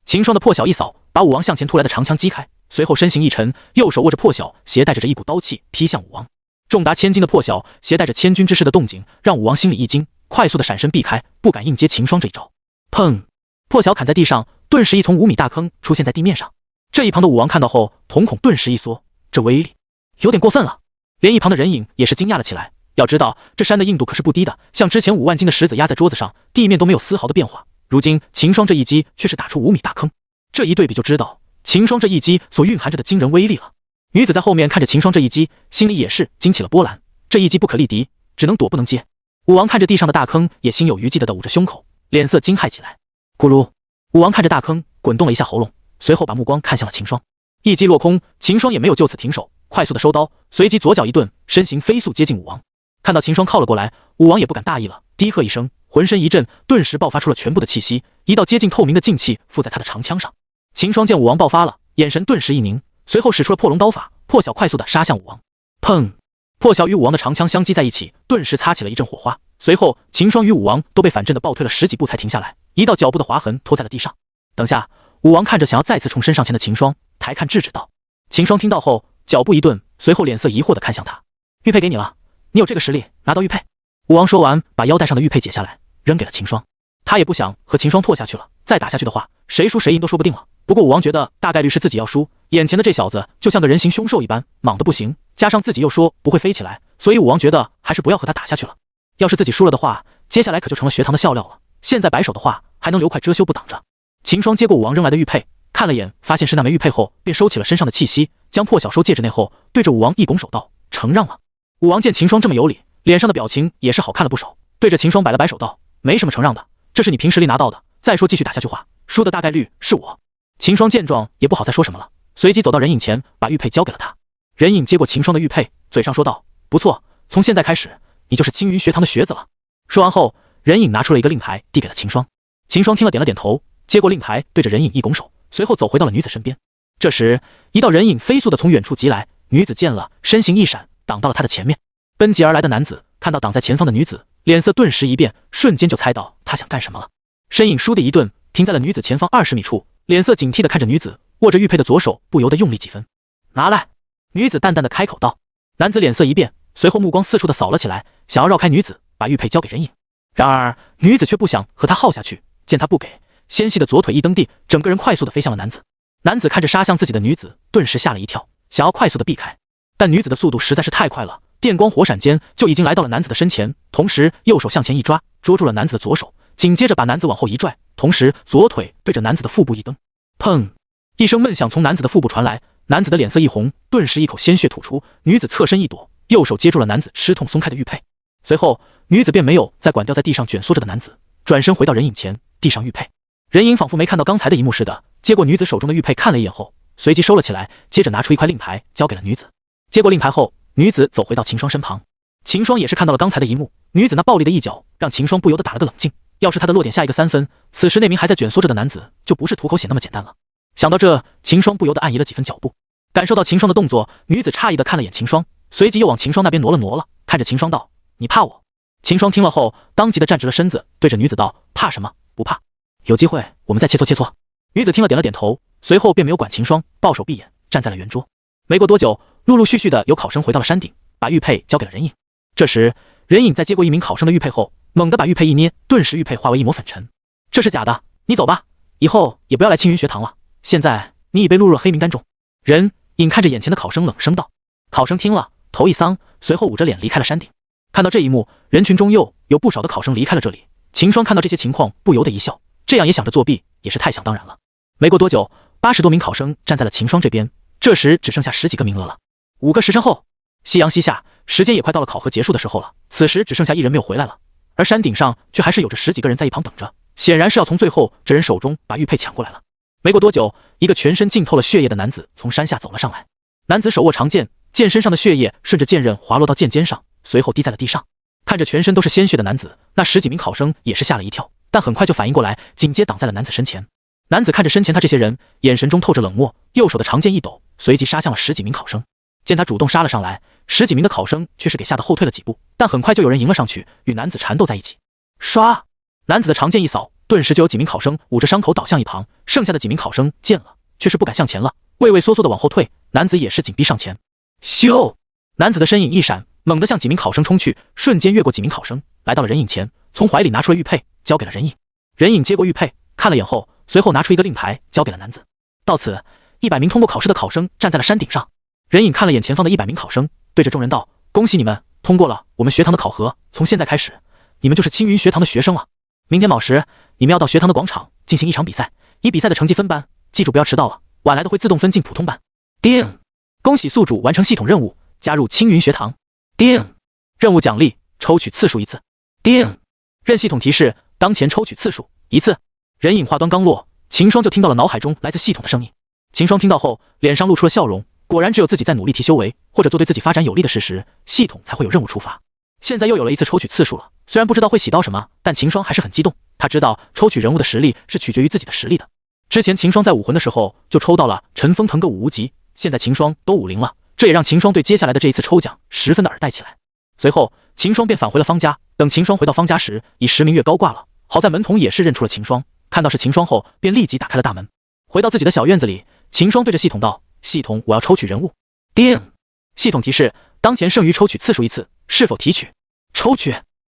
A: 秦霜的破晓一扫，把武王向前突来的长枪击开，随后身形一沉，右手握着破晓，携带着一股刀气劈向武王。重达千斤的破晓，携带着千钧之势的动静，让武王心里一惊，快速的闪身避开，不敢硬接秦霜这一招。砰！破晓砍在地上，顿时一从5米大坑出现在地面上。这一旁的武王看到后，瞳孔顿时一缩，这威力有点过分了。连一旁的人影也是惊讶了起来。要知道这山的硬度可是不低的，像之前5万斤的石子压在桌子上，地面都没有丝毫的变化。如今秦霜这一击却是打出5米大坑，这一对比就知道秦霜这一击所蕴含着的惊人威力了。女子在后面看着秦霜这一击，心里也是惊起了波澜。这一击不可力敌，只能躲不能接。武王看着地上的大坑，也心有余悸的捂着胸口，脸色惊骇起来。咕噜！武王看着大坑，滚动了一下喉咙，随后把目光看向了秦霜。一击落空，秦霜也没有就此停手，快速的收刀，随即左脚一顿，身形飞速接近武王。看到秦霜靠了过来，武王也不敢大意了，低喝一声，浑身一震，顿时爆发出了全部的气息，一道接近透明的劲气附在他的长枪上。秦霜见武王爆发了，眼神顿时一凝，随后使出了破龙刀法，破晓快速的杀向武王。砰！破晓与武王的长枪相击在一起，顿时擦起了一阵火花。随后秦霜与武王都被反震的暴退了10几步才停下来，一道脚步的划痕拖在了地上。等下，武王看着想要再次冲身上前的秦霜，抬看制止道。秦霜听到后，脚步一顿，随后脸色疑惑的看向他。玉佩给你了，你有这个实力拿到玉佩。武王说完，把腰带上的玉佩解下来，扔给了秦霜。他也不想和秦霜拖下去了，再打下去的话，谁输谁赢都说不定了。不过武王觉得大概率是自己要输，眼前的这小子就像个人形凶兽一般，莽得不行，加上自己又说不会飞起来，所以武王觉得还是不要和他打下去了。要是自己输了的话，接下来可就成了学堂的笑料了。现在摆手的话，还能留块遮羞布挡着。秦霜接过武王扔来的玉佩，看了眼，发现是那枚玉佩后，便收起了身上的气息，将破晓收戒指内后，对着武王一拱手道：“承让了。”武王见秦霜这么有理，脸上的表情也是好看了不少，对着秦霜摆了摆手道：“没什么承让的，这是你凭实力拿到的。再说继续打下去话，输的大概率是我。”秦霜见状也不好再说什么了，随即走到任影前，把玉佩交给了他。任影接过秦霜的玉佩，嘴上说道：“不错，从现在开始，你就是青云学堂的学子了。”说完后，任影拿出了一个令牌，递给了秦霜。秦霜听了点了点头，接过令牌，对着任影一拱手，随后走回到了女子身边。这时，一道人影飞速的从远处疾来，女子见了，身形一闪，挡到了他的前面。奔疾而来的男子看到挡在前方的女子，脸色顿时一变，瞬间就猜到他想干什么了。身影倏地一顿，停在了女子前方20米处，脸色警惕的看着女子，握着玉佩的左手不由得用力几分。拿来！女子淡淡的开口道。男子脸色一变，随后目光四处的扫了起来，想要绕开女子，把玉佩交给任影。然而女子却不想和他耗下去，见他不给，纤细的左腿一蹬地，整个人快速的飞向了男子。男子看着杀向自己的女子，顿时吓了一跳，想要快速的避开，但女子的速度实在是太快了，电光火闪间就已经来到了男子的身前，同时右手向前一抓，捉住了男子的左手，紧接着把男子往后一拽，同时左腿对着男子的腹部一蹬。砰！一声闷响从男子的腹部传来，男子的脸色一红，顿时一口鲜血吐出。女子侧身一躲，右手接住了男子吃痛松开的玉佩。随后女子便没有再管掉在地上卷缩着的男子，转身回到任影前，递上玉佩。任影仿佛没看到刚才的一幕似的，接过女子手中的玉佩看了一眼后，随即收了起来，接着拿出一块令牌交给了女子。接过令牌后，女子走回到秦霜身旁。秦霜也是看到了刚才的一幕，女子那暴力的一脚让秦霜不由得打了个冷静。要是他的落点下一个3分，此时那名还在卷缩着的男子就不是吐口血那么简单了。想到这，秦霜不由得暗移了几分脚步。感受到秦霜的动作，女子诧异的看了眼秦霜，随即又往秦霜那边挪了，看着秦霜道：“你怕我？”秦霜听了后，当即的站直了身子，对着女子道：“怕什么？不怕，有机会我们再切磋切磋。”女子听了点了点头，随后便没有管秦霜，抱手闭眼站在了圆桌。没过多久，陆陆续续的有考生回到了山顶，把玉佩交给了任影。这时任影在接过一名考生的玉佩后，猛地把玉佩一捏，顿时玉佩化为一抹粉尘。这是假的，你走吧，以后也不要来青云学堂了。现在你已被录入了黑名单中。任影看着眼前的考生冷声道。考生听了，头一丧，随后捂着脸离开了山顶。看到这一幕，人群中又有不少的考生离开了这里。秦霜看到这些情况，不由得一笑，这样也想着作弊，也是太想当然了。没过多久，80多名考生站在了秦霜这边，这时只剩下10几个名额了。5个时辰后，夕阳西下，时间也快到了考核结束的时候了。此时只剩下1人没有回来了，而山顶上却还是有着10几个人在一旁等着，显然是要从最后这人手中把玉佩抢过来了。没过多久，一个全身浸透了血液的男子从山下走了上来。男子手握长剑，剑身上的血液顺着剑刃滑落到剑尖上，随后滴在了地上。看着全身都是鲜血的男子，那10几名考生也是吓了一跳，但很快就反应过来，紧接挡在了男子身前。男子看着身前他这些人，眼神中透着冷漠，右手的长剑一抖，随即杀向了10几名考生。见他主动杀了上来，10几名的考生却是给吓得后退了几步，但很快就有人迎了上去，与男子缠斗在一起。唰，男子的长剑一扫，顿时就有几名考生捂着伤口倒向一旁，剩下的几名考生见了，却是不敢向前了，畏畏缩缩的往后退。男子也是紧逼上前。咻！男子的身影一闪，猛地向几名考生冲去，瞬间越过几名考生，来到了任影前，从怀里拿出了玉佩，交给了任影。任影接过玉佩，看了眼后，随后拿出一个令牌，交给了男子。到此，100名通过考试的考生站在了山顶上。任影看了眼前方的100名考生，对着众人道：“恭喜你们通过了我们学堂的考核，从现在开始，你们就是青云学堂的学生了。明天卯时，你们要到学堂的广场进行一场比赛，以比赛的成绩分班，记住不要迟到了，晚来的会自动分进普通班。”叮！恭喜宿主完成系统任务，加入青云学堂。叮！任务奖励抽取次数1次。叮！任系统提示当前抽取次数1次。任影话端刚落，秦霜就听到了脑海中来自系统的声音。秦霜听到后，脸上露出了笑容。果然，只有自己在努力提修为，或者做对自己发展有利的事时，系统才会有任务触发。现在又有了1次抽取次数了，虽然不知道会洗到什么，但秦霜还是很激动。他知道抽取人物的实力是取决于自己的实力的。之前秦霜在武魂的时候就抽到了尘封腾格武无极，现在秦霜都50了，这也让秦霜对接下来的这一次抽奖十分的耳戴起来。随后，秦霜便返回了方家。等秦霜回到方家时，已10名月高挂了。好在门童也是认出了秦霜，看到是秦霜后，便立即打开了大门。回到自己的小院子里，秦霜对着系统道：“系统，我要抽取人物。”叮！系统提示：当前剩余抽取次数1次，是否提取？抽取。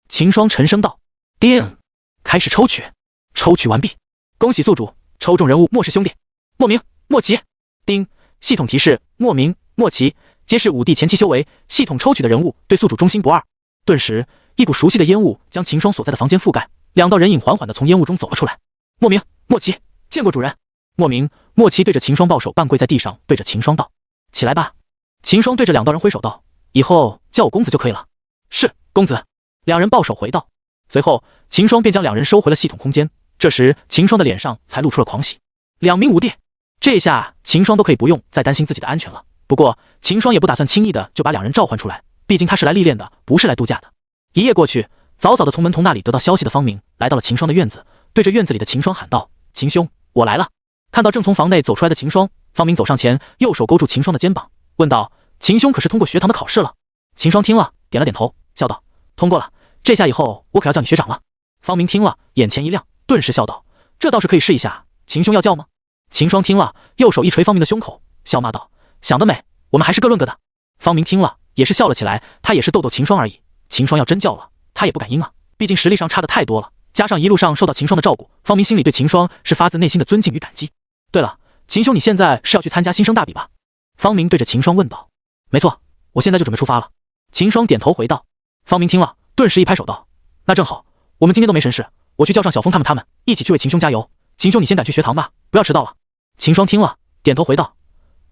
A: 秦霜沉声道：“叮！”开始抽取。抽取完毕。恭喜宿主，抽中人物莫氏兄弟，莫名、莫奇。叮！系统提示：莫名、莫奇皆是5帝前期修为，系统抽取的人物对宿主忠心不二。顿时，一股熟悉的烟雾将秦霜所在的房间覆盖，2道人影缓缓地从烟雾中走了出来。莫名、莫奇，见过主人。莫名、莫奇对着秦霜抱手半跪在地上，对着秦霜道：“起来吧。”秦霜对着2道人挥手道：“以后叫我公子就可以了。”是，公子。2人抱手回道。随后，秦霜便将2人收回了系统空间。这时，秦霜的脸上才露出了狂喜。2名5帝，这下秦霜都可以不用再担心自己的安全了。不过，秦霜也不打算轻易的就把2人召唤出来，毕竟他是来历练的，不是来度假的。一夜过去，早早的从门童那里得到消息的方明来到了秦霜的院子，对着院子里的秦霜喊道：“秦兄，我来了。”看到正从房内走出来的秦霜，方明走上前，右手勾住秦霜的肩膀，问道：“秦兄可是通过学堂的考试了？”秦霜听了，点了点头，笑道：“通过了，这下以后我可要叫你学长了。”方明听了，眼前一亮，顿时笑道：“这倒是可以试一下，秦兄要叫吗？”秦霜听了，右手一捶方明的胸口，笑骂道：“想得美，我们还是各论各的。”方明听了，也是笑了起来，他也是逗逗秦霜而已。秦霜要真叫了，他也不敢应啊，毕竟实力上差的太多了，加上一路上受到秦霜的照顾，方明心里对秦霜是发自内心的尊敬与感激。对了，秦兄，你现在是要去参加新生大比吧？方明对着秦霜问道。没错，我现在就准备出发了。秦霜点头回道。方明听了，顿时一拍手道：“那正好，我们今天都没神事，我去叫上小峰他们，一起去为秦兄加油。秦兄，你先赶去学堂吧，不要迟到了。”秦霜听了，点头回道：“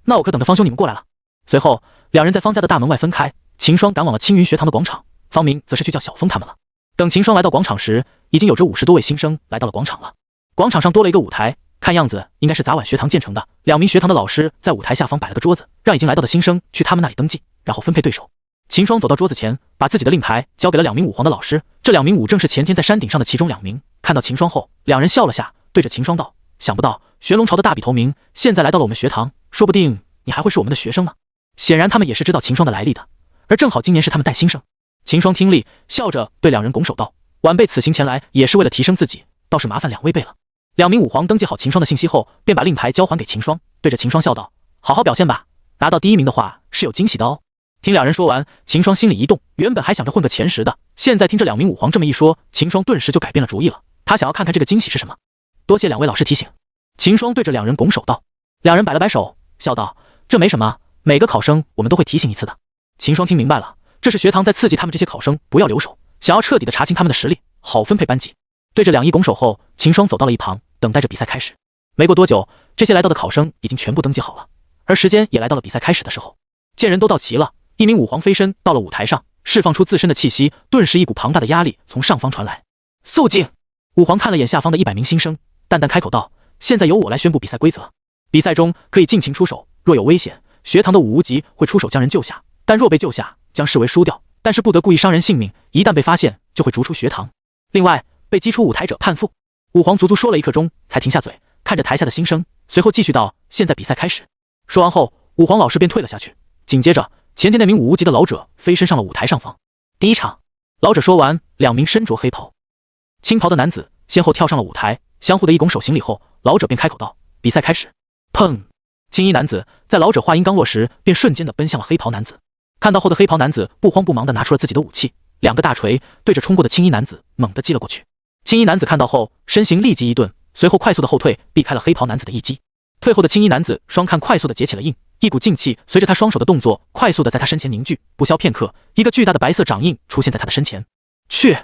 A: 那我可等着方兄你们过来了。”随后，2人在方家的大门外分开，秦霜赶往了青云学堂的广场，方明则是去叫小峰他们了。等秦霜来到广场时，已经有着50多位新生来到了广场了。广场上多了一个舞台，看样子应该是早晚学堂建成的。2名学堂的老师在舞台下方摆了个桌子，让已经来到的新生去他们那里登记，然后分配对手。秦霜走到桌子前，把自己的令牌交给了2名武皇的老师。这2名武正是前天在山顶上的其中2名。看到秦霜后，2人笑了下，对着秦霜道：“想不到玄龙朝的大比头名现在来到了我们学堂，说不定你还会是我们的学生呢。”显然他们也是知道秦霜的来历的，而正好今年是他们带新生。秦霜听力，笑着对2人拱手道：“晚辈此行前来也是为了提升自己，倒是麻烦2位辈了。”2名武皇登记好秦霜的信息后，便把令牌交还给秦霜，对着秦霜笑道：“好好表现吧，拿到第1名的话是有惊喜的哦。”听2人说完，秦霜心里一动，原本还想着混个前10的，现在听这2名武皇这么一说，秦霜顿时就改变了主意了。他想要看看这个惊喜是什么。多谢2位老师提醒。秦霜对着2人拱手道。2人摆了摆手，笑道：“这没什么，每个考生我们都会提醒1次的。”秦霜听明白了，这是学堂在刺激他们这些考生不要留手，想要彻底的查清他们的实力，好分配班级。对着2一拱手后，秦霜走到了一旁，等待着比赛开始。没过多久，这些来到的考生已经全部登记好了，而时间也来到了比赛开始的时候。见人都到齐了，1名武皇飞身到了舞台上，释放出自身的气息，顿时一股庞大的压力从上方传来。肃静！武皇看了眼下方的100名新生，淡淡开口道：“现在由我来宣布比赛规则。比赛中可以尽情出手，若有危险，学堂的武无极会出手将人救下，但若被救下，将视为输掉，但是不得故意伤人性命，一旦被发现，就会逐出学堂。另外，被击出舞台者判负。武皇足足说了1刻钟，才停下嘴，看着台下的新生，随后继续道：“现在比赛开始。”说完后，武皇老师便退了下去。紧接着，前天那名武无极的老者飞身上了舞台上方。第一场，老者说完，2名身着黑袍、青袍的男子先后跳上了舞台，相互的一拱手行礼后，老者便开口道：“比赛开始。”砰！青衣男子在老者话音刚落时，便瞬间的奔向了黑袍男子。看到后的黑袍男子不慌不忙的拿出了自己的武器，2个大锤对着冲过的青衣男子猛地击了过去。青衣男子看到后，身形立即一顿，随后快速的后退，避开了黑袍男子的一击。退后的青衣男子双看快速的结起了印，一股劲气随着他双手的动作快速的在他身前凝聚，不消片刻，一个巨大的白色掌印出现在他的身前。去！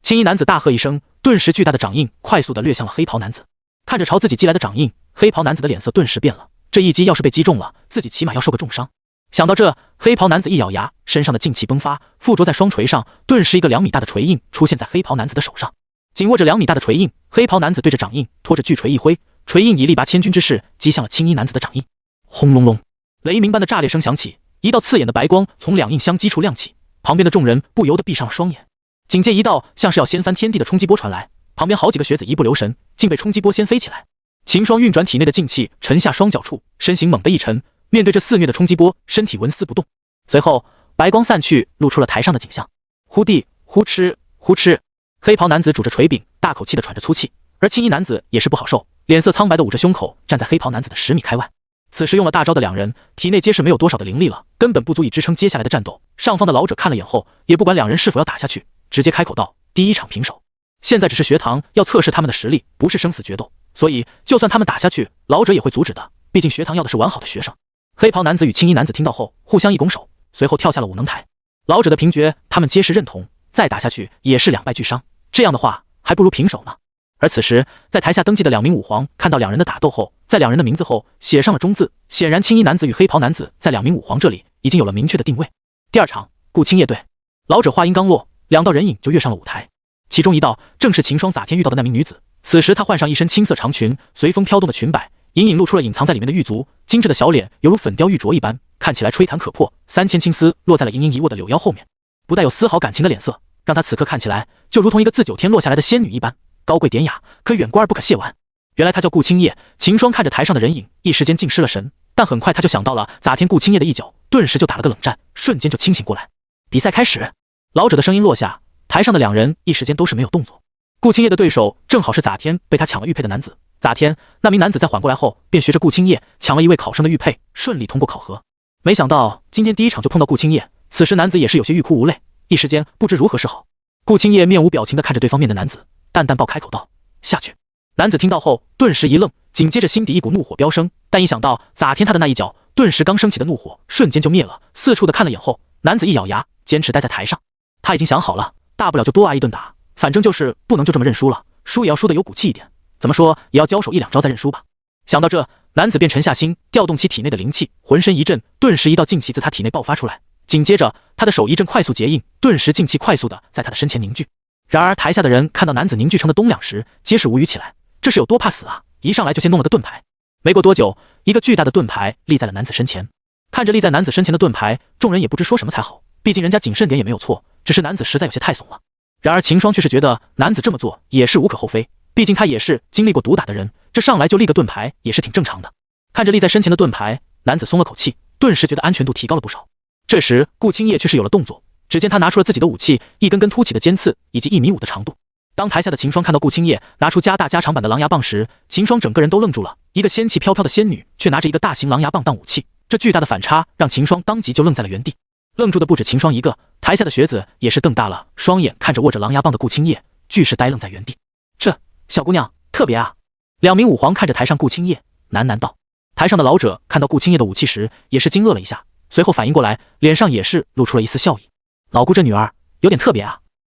A: 青衣男子大喝一声，顿时巨大的掌印快速的掠向了黑袍男子。看着朝自己击来的掌印，黑袍男子的脸色顿时变了，这一击要是被击中了，自己起码要受个重伤。想到这，黑袍男子一咬牙，身上的劲气迸发，附着在双锤上，顿时一个2米大的锤印出现在黑袍男子的手上。紧握着2米大的锤印，黑袍男子对着掌印拖着巨锤一挥，锤印以力拔千钧之势击向了青衣男子的掌印。轰隆隆，雷鸣般的炸裂声响起，一道刺眼的白光从2印相击处亮起，旁边的众人不由得闭上了双眼。紧接一道像是要掀翻天地的冲击波传来，旁边好几个学子一不留神，竟被冲击波掀飞起来。秦霜运转体内的劲气沉下双脚处，身形猛地一沉，面对这肆虐的冲击波，身体纹丝不动。随后白光散去，露出了台上的景象。忽地呼哧呼哧，黑袍男子拄着锤柄，大口气的喘着粗气，而青衣男子也是不好受，脸色苍白的捂着胸口，站在黑袍男子的10米开外。此时用了大招的2人体内皆是没有多少的灵力了，根本不足以支撑接下来的战斗。上方的老者看了眼后，也不管2人是否要打下去，直接开口道：“第一场平手。现在只是学堂要测试他们的实力，不是生死决斗，所以就算他们打下去，老者也会阻止的，毕竟学堂要的是完好的学生。”黑袍男子与青衣男子听到后，互相一拱手，随后跳下了武能台。老者的评决他们皆是认同，再打下去也是2败俱伤，这样的话还不如平手呢。而此时在台下登记的2名武皇看到2人的打斗后，在2人的名字后写上了中字，显然青衣男子与黑袍男子在2名武皇这里已经有了明确的定位。第2场，顾青叶队。老者话音刚落，2道人影就跃上了舞台，其中一道正是秦霜咋天遇到的那名女子。此时她换上一身青色长裙，随风飘动的裙摆隐隐露出了隐藏在里面的玉足，精致的小脸犹如粉雕玉琢一般，看起来吹弹可破，3000青丝落在了盈盈一握的柳腰后面，不带有丝毫感情的脸色，让她此刻看起来就如同一个自9天落下来的仙女一般，高贵典雅，可远观而不可亵玩。原来她叫顾青叶。秦霜看着台上的人影，一时间竟失了神，但很快他就想到了咋天顾青叶的一脚，顿时就打了个冷战，瞬间就清醒过来。比赛开始。老者的声音落下，台上的2人一时间都是没有动作。顾青叶的对手正好是咋天被他抢了玉佩的男子。咋天那名男子在缓过来后，便学着顾青叶抢了一位考生的玉佩，顺利通过考核。没想到今天第一场就碰到顾青叶，此时男子也是有些欲哭无泪，一时间不知如何是好。顾青叶面无表情地看着对方面的男子，淡淡爆开口道：“下去。”男子听到后顿时一愣，紧接着心底一股怒火飙升，但一想到咋天他的那一脚，顿时刚升起的怒火瞬间就灭了。四处的看了眼后，男子一咬牙，坚持待在台上。他已经想好了，大不了就多挨一顿打，反正就是不能就这么认输了，输也要输得有骨气一点，怎么说也要交手1、2招再认输吧。想到这，男子便沉下心，调动起体内的灵气，浑身一震，顿时一道劲气自他体内爆发出来。紧接着他的手一阵快速结印，顿时劲气快速的在他的身前凝聚。然而台下的人看到男子凝聚成的东两时，皆是无语起来，这是有多怕死啊，一上来就先弄了个盾牌。没过多久，一个巨大的盾牌立在了男子身前。看着立在男子身前的盾牌，众人也不知说什么才好，毕竟人家谨慎点也没有错，只是男子实在有些太怂了。然而秦霜却是觉得男子这么做也是无可厚非，毕竟他也是经历过毒打的人，这上来就立个盾牌也是挺正常的。看着立在身前的盾牌，男子松了口气，顿时觉得安全度提高了不少。这时顾青叶却是有了动作，只见他拿出了自己的武器，一根根凸起的尖刺以及1.5米的长度。当台下的秦霜看到顾青叶拿出加大加长版的狼牙棒时，秦霜整个人都愣住了，一个仙气飘飘的仙女却拿着一个大型狼牙棒当武器，这巨大的反差让秦霜当即就愣在了原地。愣住的不止秦霜一个，台下的学子也是瞪大了双眼看着握着狼牙棒的顾青叶，俱是呆愣在原地。这小姑娘特别啊！2名武皇看着台上顾青叶，喃喃道。台上的老者看到顾青叶的武器时，也是惊愕了一下，随后反应过来，脸上也是露出了一丝笑意。老顾这女儿有点特别啊！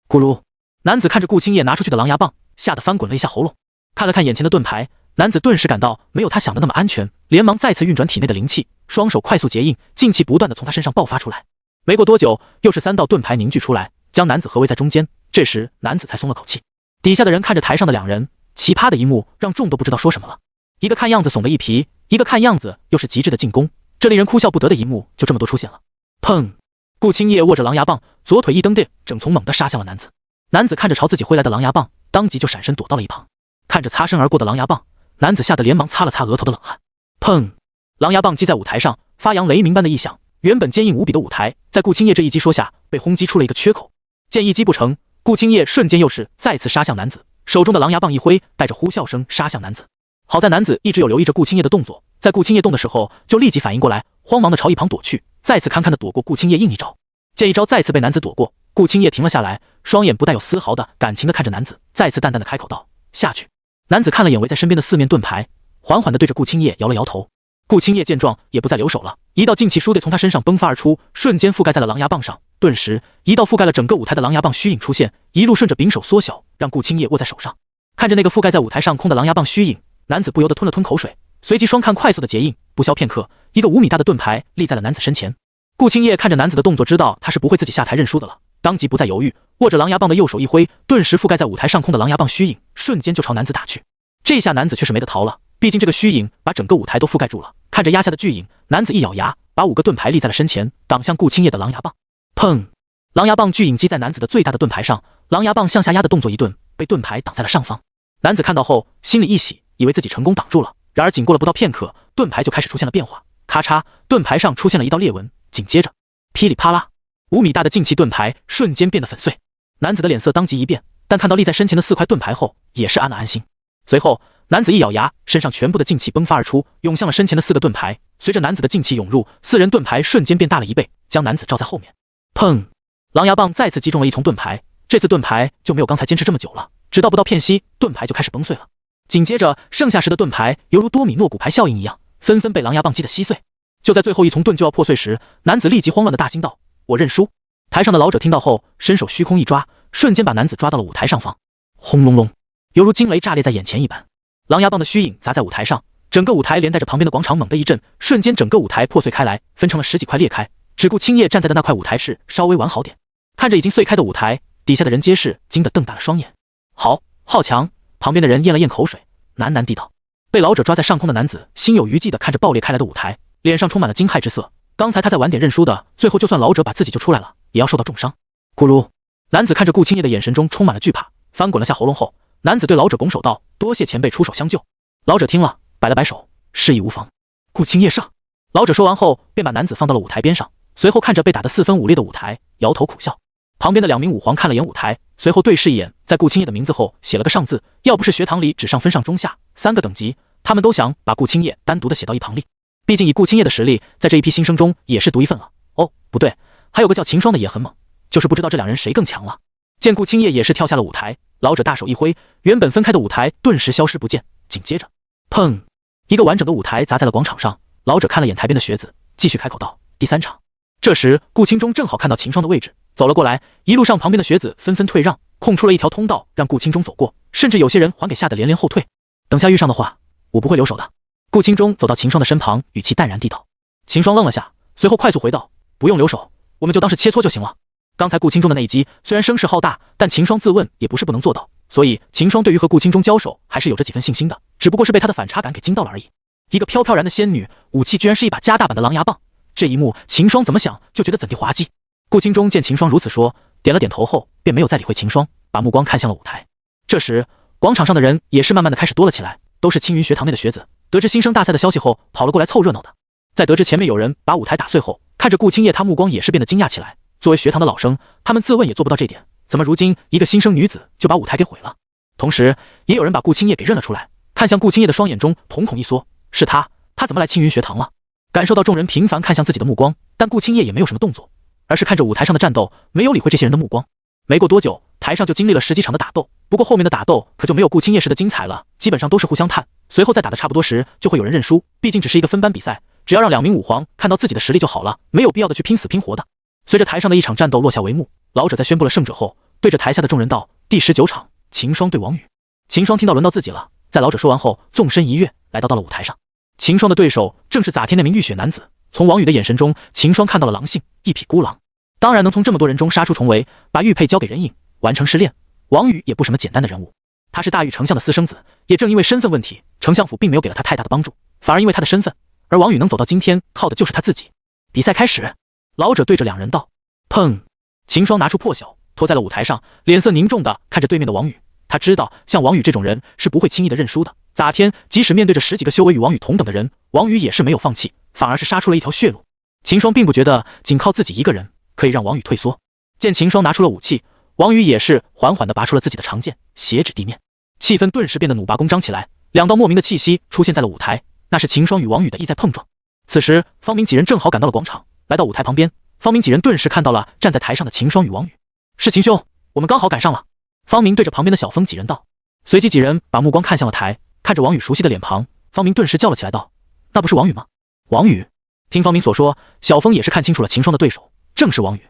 A: 咕噜，男子看着顾青叶拿出去的狼牙棒，吓得翻滚了一下喉咙。看了看眼前的盾牌，男子顿时感到没有他想的那么安全，连忙再次运转体内的灵气，双手快速结印，劲气不断的从他身上爆发出来。没过多久，又是3道盾牌凝聚出来，将男子合围在中间。这时男子才松了口气。底下的人看着台上的2人，奇葩的一幕让众都不知道说什么了。一个看样子怂的一皮，一个看样子又是极致的进攻，这令人哭笑不得的一幕就这么多出现了。砰！顾青叶握着狼牙棒，左腿一蹬地，正从猛地杀向了男子。男子看着朝自己挥来的狼牙棒，当即就闪身躲到了一旁。看着擦身而过的狼牙棒，男子吓得连忙擦了擦额头的冷汗。砰！狼牙棒击在舞台上，发扬雷鸣般的异响。原本坚硬无比的舞台，在顾青叶这一击说下，被轰击出了一个缺口。见一击不成，顾青叶瞬间又是再次杀向男子，手中的狼牙棒一挥，带着呼啸声杀向男子。好在男子一直有留意着顾青叶的动作，在顾青叶动的时候，就立即反应过来，慌忙的朝一旁躲去，再次堪堪的躲过顾青叶硬一招。见一招再次被男子躲过，顾青叶停了下来，双眼不带有丝毫的感情的看着男子，再次淡淡的开口道：“下去。”男子看了眼围在身边的四面盾牌，缓缓的对着顾青叶摇了摇头。顾青叶见状也不再留手了，一道劲气倏地从他身上迸发而出，瞬间覆盖在了狼牙棒上。顿时，一道覆盖了整个舞台的狼牙棒虚影出现，一路顺着柄手缩小，让顾青叶握在手上。看着那个覆盖在舞台上空的狼牙棒虚影，男子不由得吞了吞口水，随即双看快速的结印，不消片刻，一个5米大的盾牌立在了男子身前。顾青叶看着男子的动作，知道他是不会自己下台认输的了，当即不再犹豫，握着狼牙棒的右手一挥，顿时覆盖在舞台上空的狼牙棒虚影瞬间就朝男子打去。这下男子却是没得逃了，毕竟这个虚影把整个舞台都覆盖住了。看着压下的巨影，男子一咬牙，把5个盾牌立在了身前，挡向顾青叶的狼牙棒。砰！狼牙棒巨影击在男子的最大的盾牌上，狼牙棒向下压的动作一顿，被盾牌挡在了上方。男子看到后心里一喜，以为自己成功挡住了。然而仅过了不到片刻，盾牌就开始出现了变化，咔嚓，盾牌上出现了一道裂纹，紧接着噼里啪啦，5米大的劲气盾牌瞬间变得粉碎。男子的脸色当即一变，但看到立在身前的4块盾牌后，也是安了安心。随后，男子一咬牙，身上全部的劲气迸发而出，涌向了身前的4个盾牌。随着男子的劲气涌入，4人盾牌瞬间变大了1倍，将男子罩在后面。砰！狼牙棒再次击中了一丛盾牌，这次盾牌就没有刚才坚持这么久了，直到不到片隙，盾牌就开始崩碎了。紧接着，剩下时的盾牌犹如多米诺骨牌效应一样，纷纷被狼牙棒击得稀碎。就在最后一丛盾就要破碎时，男子立即慌乱的大惊道：“我认输！”台上的老者听到后，伸手虚空一抓，瞬间把男子抓到了舞台上方。轰隆隆，犹如惊雷炸裂在眼前一般。狼牙棒的虚影砸在舞台上，整个舞台连带着旁边的广场猛地一震，瞬间整个舞台破碎开来，分成了10几块裂开。只顾青叶站在的那块舞台是稍微完好点，看着已经碎开的舞台，底下的人皆是惊得瞪大了双眼。好强！旁边的人咽了咽口水，喃喃地道。被老者抓在上空的男子心有余悸地看着爆裂开来的舞台，脸上充满了惊骇之色。刚才他在晚点认输的，最后就算老者把自己救出来了，也要受到重伤。咕噜！男子看着顾青叶的眼神中充满了惧怕，翻滚了下喉咙后，男子对老者拱手道：“多谢前辈出手相救。”老者听了，摆了摆手，示意无妨。顾青叶上！老者说完后，便把男子放到了舞台边上，随后看着被打得4分5裂的舞台，摇头苦笑。旁边的2名武皇看了眼舞台，随后对视一眼，在顾青叶的名字后写了个上字。要不是学堂里只上分上中下3个等级，他们都想把顾青叶单独的写到一旁里。毕竟以顾青叶的实力，在这一批新生中也是独一份了。哦，不对，还有个叫秦霜的也很猛，就是不知道这2人谁更强了。见顾青叶也是跳下了舞台，老者大手一挥，原本分开的舞台顿时消失不见。紧接着，砰！一个完整的舞台砸在了广场上。老者看了眼台边的学子，继续开口道：“第3场。”这时，顾青中正好看到秦霜的位置，走了过来。一路上，旁边的学子纷纷退让，空出了一条通道让顾青中走过，甚至有些人还给吓得连连后退。等下遇上的话，我不会留手的。顾青中走到秦霜的身旁，语气淡然地道。秦霜愣了下，随后快速回道：“不用留手，我们就当是切磋就行了。”刚才顾青中的那一击虽然声势浩大，但秦霜自问也不是不能做到，所以秦霜对于和顾青中交手还是有着几分信心的，只不过是被他的反差感给惊到了而已。一个飘飘然的仙女，武器居然是一把加大版的狼牙棒，这一幕秦霜怎么想就觉得怎地滑稽。顾青中见秦霜如此说，点了点头后便没有再理会秦霜，把目光看向了舞台。这时广场上的人也是慢慢的开始多了起来，都是青云学堂内的学子，得知新生大赛的消息后跑了过来凑热闹的。在得知前面有人把舞台打碎后，看着顾青叶，他目光也是变得惊讶起来。作为学堂的老生，他们自问也做不到这点，怎么如今一个新生女子就把舞台给毁了？同时也有人把顾青叶给认了出来，看向顾青叶的双眼中瞳孔一缩，是他怎么来青云学堂了？感受到众人频繁看向自己的目光，但顾青叶也没有什么动作，而是看着舞台上的战斗，没有理会这些人的目光。没过多久，台上就经历了10几场的打斗，不过后面的打斗可就没有顾青叶时的精彩了，基本上都是互相探，随后在打的差不多时就会有人认输，毕竟只是一个分班比赛，只要让2名武皇看到自己的实力就好了，没有必要的去拼死拼活的。随着台上的一场战斗落下帷幕，老者在宣布了胜者后，对着台下的众人道：“第19场，秦霜对王宇。”秦霜听到轮到自己了，在老者说完后，纵身一跃，来到了舞台上。秦霜的对手正是咋天那名浴血男子。从王宇的眼神中，秦霜看到了狼性，一匹孤狼。当然能从这么多人中杀出重围，把玉佩交给人影，完成试炼，王宇也不什么简单的人物。他是大玉丞相的私生子，也正因为身份问题，丞相府并没有给了他太大的帮助，反而因为他的身份，而王宇能走到今天，靠的就是他自己。比赛开始，老者对着两人道：“砰！”秦霜拿出破晓，拖在了舞台上，脸色凝重地看着对面的王宇。他知道，像王宇这种人是不会轻易的认输的。咋天，即使面对着10几个修为与王宇同等的人，王宇也是没有放弃，反而是杀出了一条血路。秦霜并不觉得仅靠自己一个人可以让王宇退缩。见秦霜拿出了武器，王宇也是缓缓地拔出了自己的长剑，斜指地面，气氛顿时变得弩拔弓张起来。两道莫名的气息出现在了舞台，那是秦霜与王宇的意在碰撞。此时，方明几人正好赶到了广场，来到舞台旁边。方明几人顿时看到了站在台上的秦霜与王宇。是秦兄，我们刚好赶上了。方明对着旁边的小风几人道。随即几人把目光看向了台，看着王宇熟悉的脸庞，方明顿时叫了起来道：“那不是王宇吗？”王宇。听方明所说，小风也是看清楚了秦霜的对手，正是王宇。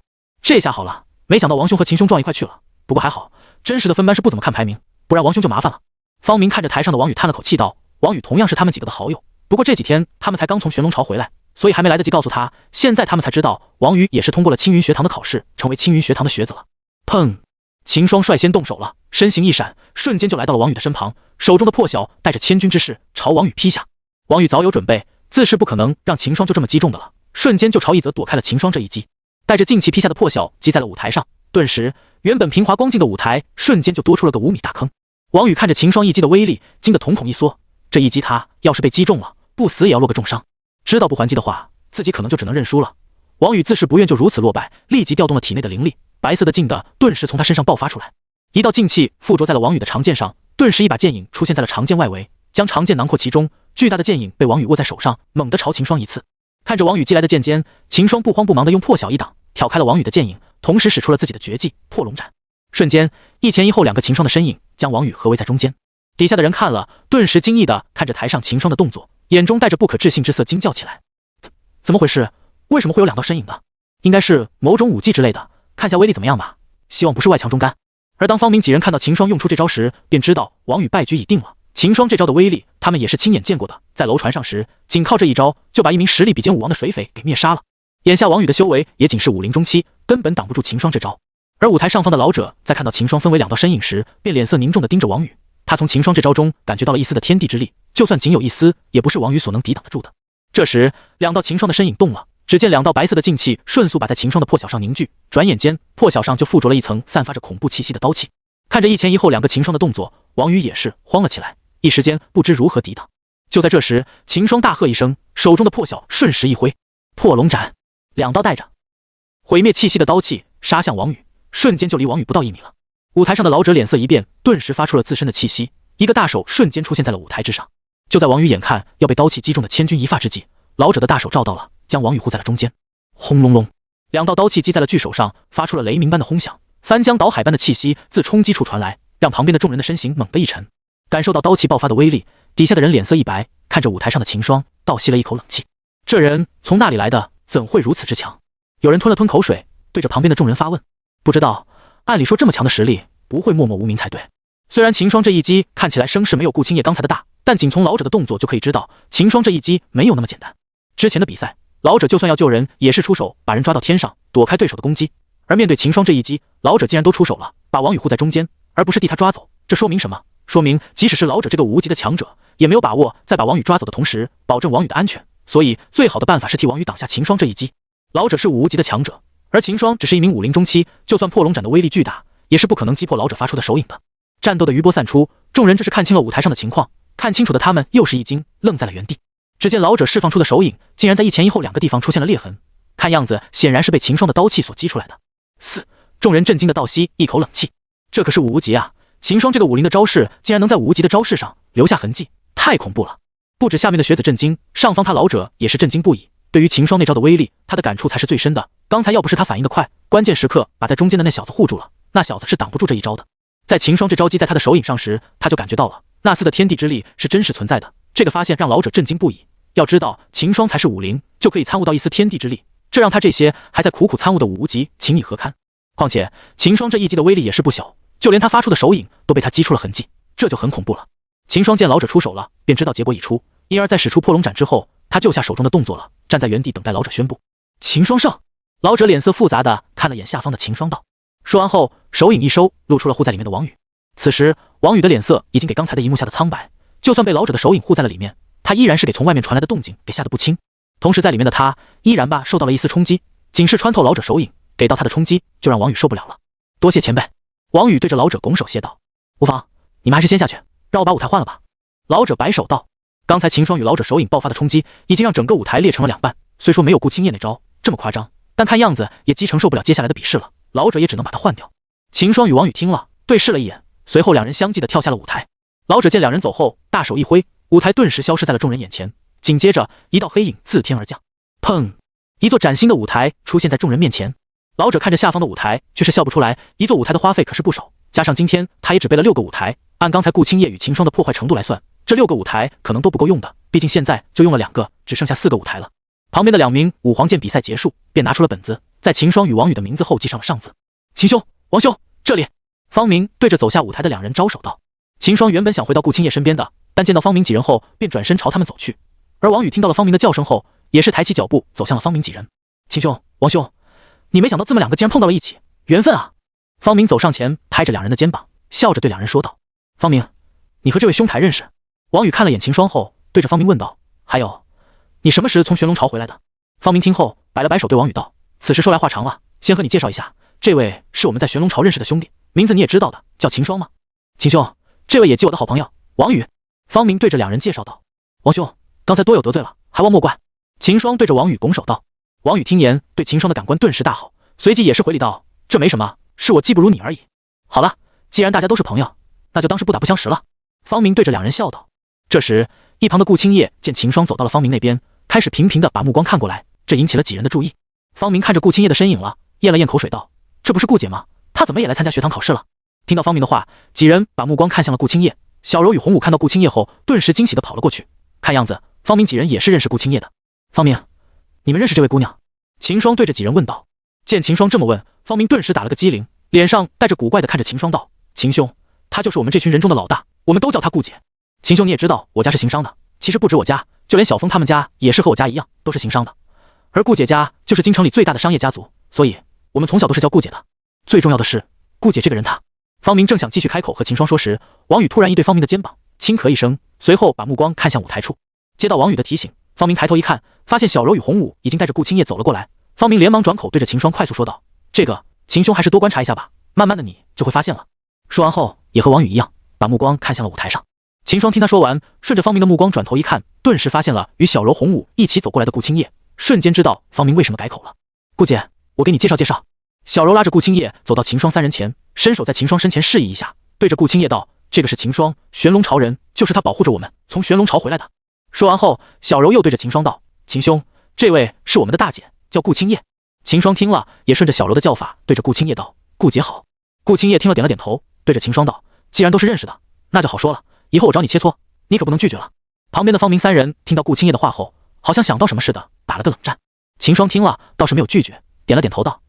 A: 这下好了，没想到王兄和秦兄撞一块去了。不过还好，真实的分班是不怎么看排名，不然王兄就麻烦了。方明看着台上的王宇叹了口气道：“王宇同样是他们几个的好友，不过这几天他们才刚从玄龙巢回来，所以还没来得及告诉他。现在他们才知道，王宇也是通过了青云学堂的考试，成为青云学堂的学子了。”砰！秦霜率先动手了，身形一闪，瞬间就来到了王宇的身旁，手中的破晓带着千钧之势朝王宇劈下。王宇早有准备，自是不可能让秦霜就这么击中的了，瞬间就朝一泽躲开了秦霜这一击。带着劲气劈下的破晓击在了舞台上，顿时原本平滑光净的舞台瞬间就多出了个5米大坑。王宇看着秦霜一击的威力，惊得瞳孔一缩，这一击他要是被击中了，不死也要落个重伤。知道不还击的话，自己可能就只能认输了。王宇自是不愿就如此落败，立即调动了体内的灵力，白色的劲的顿时从他身上爆发出来，一道劲气附着在了王宇的长剑上，顿时一把剑影出现在了长剑外围，将长剑囊括其中。巨大的剑影被王宇握在手上，猛地朝秦霜一刺。看着王宇击来的剑尖，秦霜不慌不忙地用破晓一挡，挑开了王宇的剑影，同时使出了自己的绝技破龙斩。瞬间，一前一后两个秦霜的身影将王宇合围在中间。底下的人看了，顿时惊异地看着台上秦霜的动作，眼中带着不可置信之色，惊叫起来：“怎么回事？为什么会有2道身影的？应该是某种武技之类的，看下威力怎么样吧，希望不是外强中干。”而当方明几人看到秦霜用出这招时，便知道王宇败局已定了。秦霜这招的威力，他们也是亲眼见过的，在楼船上时，仅靠这一招就把一名实力比肩武王的水匪给灭杀了。眼下王宇的修为也仅是武灵中期，根本挡不住秦霜这招。而舞台上方的老者在看到秦霜分为2道身影时，便脸色凝重地盯着王宇。他从秦霜这招中感觉到了一丝的天地之力，就算仅有一丝，也不是王宇所能抵挡得住的。这时，2道秦霜的身影动了，只见2道白色的劲气迅速把在秦霜的破晓上凝聚，转眼间破晓上就附着了一层散发着恐怖气息的刀气。看着一前一后2个秦霜的动作，王宇也是慌了起来，一时间不知如何抵挡。就在这时，秦霜大喝一声，手中的破晓瞬时一挥，破龙斩，2刀带着毁灭气息的刀气杀向王宇，瞬间就离王宇不到1米了。舞台上的老者脸色一变，顿时发出了自身的气息，一个大手瞬间出现在了舞台之上。就在王宇眼看要被刀气击中的千钧一发之际，老者的大手照到了，将王宇护在了中间。轰隆隆，2道刀气击在了巨手上，发出了雷鸣般的轰响，翻江倒海般的气息自冲击处传来，让旁边的众人的身形猛地一沉。感受到刀气爆发的威力，底下的人脸色一白，看着舞台上的秦霜，倒吸了一口冷气。这人从哪里来的？怎会如此之强？有人吞了吞口水，对着旁边的众人发问。不知道，按理说这么强的实力不会默默无名才对。虽然秦霜这一击看起来声势没有顾青叶刚才的大，但仅从老者的动作就可以知道，秦霜这一击没有那么简单。之前的比赛，老者就算要救人，也是出手把人抓到天上，躲开对手的攻击。而面对秦霜这一击，老者竟然都出手了，把王宇护在中间，而不是替他抓走。这说明什么？说明即使是老者这个无极的强者，也没有把握在把王宇抓走的同时保证王宇的安全，所以最好的办法是替王宇挡下秦霜这一击。老者是无极的强者，而秦霜只是一名武灵中期，就算破龙斩的威力巨大，也是不可能击破老者发出的手影的。战斗的余波散出，众人这是看清了舞台上的情况，看清楚的他们又是一惊，愣在了原地。只见老者释放出的手影竟然在一前一后2个地方出现了裂痕，看样子显然是被秦霜的刀气所击出来的。众人震惊的倒吸一口冷气，这可是武无极啊！秦霜这个武灵的招式竟然能在武无极的招式上留下痕迹，太恐怖了！不止下面的学子震惊，上方他老者也是震惊不已。对于秦霜那招的威力，他的感触才是最深的。刚才要不是他反应的快，关键时刻把在中间的那小子护住了，那小子是挡不住这一招的。在秦霜这招击在他的手影上时，他就感觉到了那丝的天地之力是真实存在的。这个发现让老者震惊不已。要知道，秦霜才是武灵，就可以参悟到一丝天地之力，这让他这些还在苦苦参悟的武无极情理何堪？况且秦霜这一击的威力也是不小，就连他发出的手影都被他击出了痕迹，这就很恐怖了。秦霜见老者出手了，便知道结果已出，因而在使出破龙斩之后，他就下手中的动作了，站在原地等待老者宣布。秦霜胜！老者脸色复杂的看了眼下方的秦霜道。说完后，手影一收，露出了护在里面的王宇。此时王宇的脸色已经给刚才的一幕下的苍白，就算被老者的手影护在了里面，他依然是给从外面传来的动静给吓得不轻。同时在里面的他依然受到了一丝冲击，仅是穿透老者手影给到他的冲击，就让王宇受不了了。多谢前辈。王宇对着老者拱手谢道。无妨，你们还是先下去，让我把舞台换了吧。老者摆手道。刚才秦霜与老者手影爆发的冲击已经让整个舞台裂成了两半，虽说没有顾青叶那招这么夸张，但看样子也积承受不了接下来的比试了，老者也只能把他换掉。秦霜与王宇听了对视了一眼，随后两人相继的跳下了舞台。老者见两人走后，大手一挥，舞台顿时消失在了众人眼前，紧接着一道黑影自天而降，砰！一座崭新的舞台出现在众人面前。老者看着下方的舞台，却是笑不出来，一座舞台的花费可是不少，加上今天他也只备了6个舞台，按刚才顾青叶与秦霜的破坏程度来算，这6个舞台可能都不够用的，毕竟现在就用了2个，只剩下4个舞台了。旁边的2名武皇见比赛结束，便拿出了本子，在秦霜与王宇的名字后记上了上字。秦兄、王兄，这里。方明对着走下舞台的2人招手道。秦霜原本想回到顾青叶身边的，但见到方明几人后，便转身朝他们走去。而王宇听到了方明的叫声后，也是抬起脚步走向了方明几人。秦兄、王兄，你没想到这么2个竟然碰到了一起，缘分啊！方明走上前，拍着2人的肩膀，笑着对2人说道：“方明，你和这位兄台认识？”王宇看了眼秦霜后，对着方明问道：“还有，你什么时从玄龙朝回来的？”方明听后，摆了摆手对王宇道：“此事说来话长了，先和你介绍一下，这位是我们在玄龙朝认识的兄弟，名字你也知道的，叫秦霜吗？秦兄，这位也即我的好朋友王宇。”方明对着2人介绍道：“王兄，刚才多有得罪了，还望莫怪。”秦霜对着王宇拱手道。王宇听言，对秦霜的感官顿时大好，随即也是回礼道：“这没什么，是我技不如你而已。好了，既然大家都是朋友，那就当是不打不相识了。”方明对着2人笑道。这时，一旁的顾青叶见秦霜走到了方明那边，开始频频的把目光看过来，这引起了几人的注意。方明看着顾青叶的身影了，咽了咽口水道：“这不是顾姐吗？她怎么也来参加学堂考试了？”听到方明的话，几人把目光看向了顾青叶。小柔与红武看到顾青叶后，顿时惊喜的跑了过去。看样子，方明几人也是认识顾青叶的。方明，你们认识这位姑娘？秦霜对着几人问道。见秦霜这么问，方明顿时打了个激灵，脸上带着古怪的看着秦霜道：“秦兄，她就是我们这群人中的老大，我们都叫她顾姐。秦兄你也知道，我家是行商的，其实不止我家，就连小峰他们家也是和我家一样，都是行商的。而顾姐家就是京城里最大的商业家族，所以我们从小都是叫顾姐的。最重要的是，顾姐这个人她……”方明正想继续开口和秦霜说时，王宇突然一对方明的肩膀，轻咳一声，随后把目光看向舞台处。接到王宇的提醒，方明抬头一看，发现小柔与红武已经带着顾青叶走了过来。方明连忙转口对着秦霜快速说道：“这个，秦兄还是多观察一下吧，慢慢的你就会发现了。”说完后，也和王宇一样，把目光看向了舞台上。秦霜听他说完，顺着方明的目光转头一看，顿时发现了与小柔、红武一起走过来的顾青叶，瞬间知道方明为什么改口了。顾姐，我给你介绍介绍。小柔拉着顾青叶走到秦霜3人前，伸手在秦霜身前示意一下，对着顾青叶道：“这个是秦霜，玄龙朝人，就是他保护着我们从玄龙朝回来的。”说完后，小柔又对着秦霜道：“秦兄，这位是我们的大姐，叫顾青叶。”秦霜听了，也顺着小柔的叫法，对着顾青叶道：“顾姐好。”顾青叶听了点了点头，对着秦霜道：“既然都是认识的，那就好说了，以后我找你切磋，你可不能拒绝了。”旁边的方明3人听到顾青叶的话后，好像想到什么似的，打了个冷战。秦霜听了，倒是没有拒绝，点了点头道：“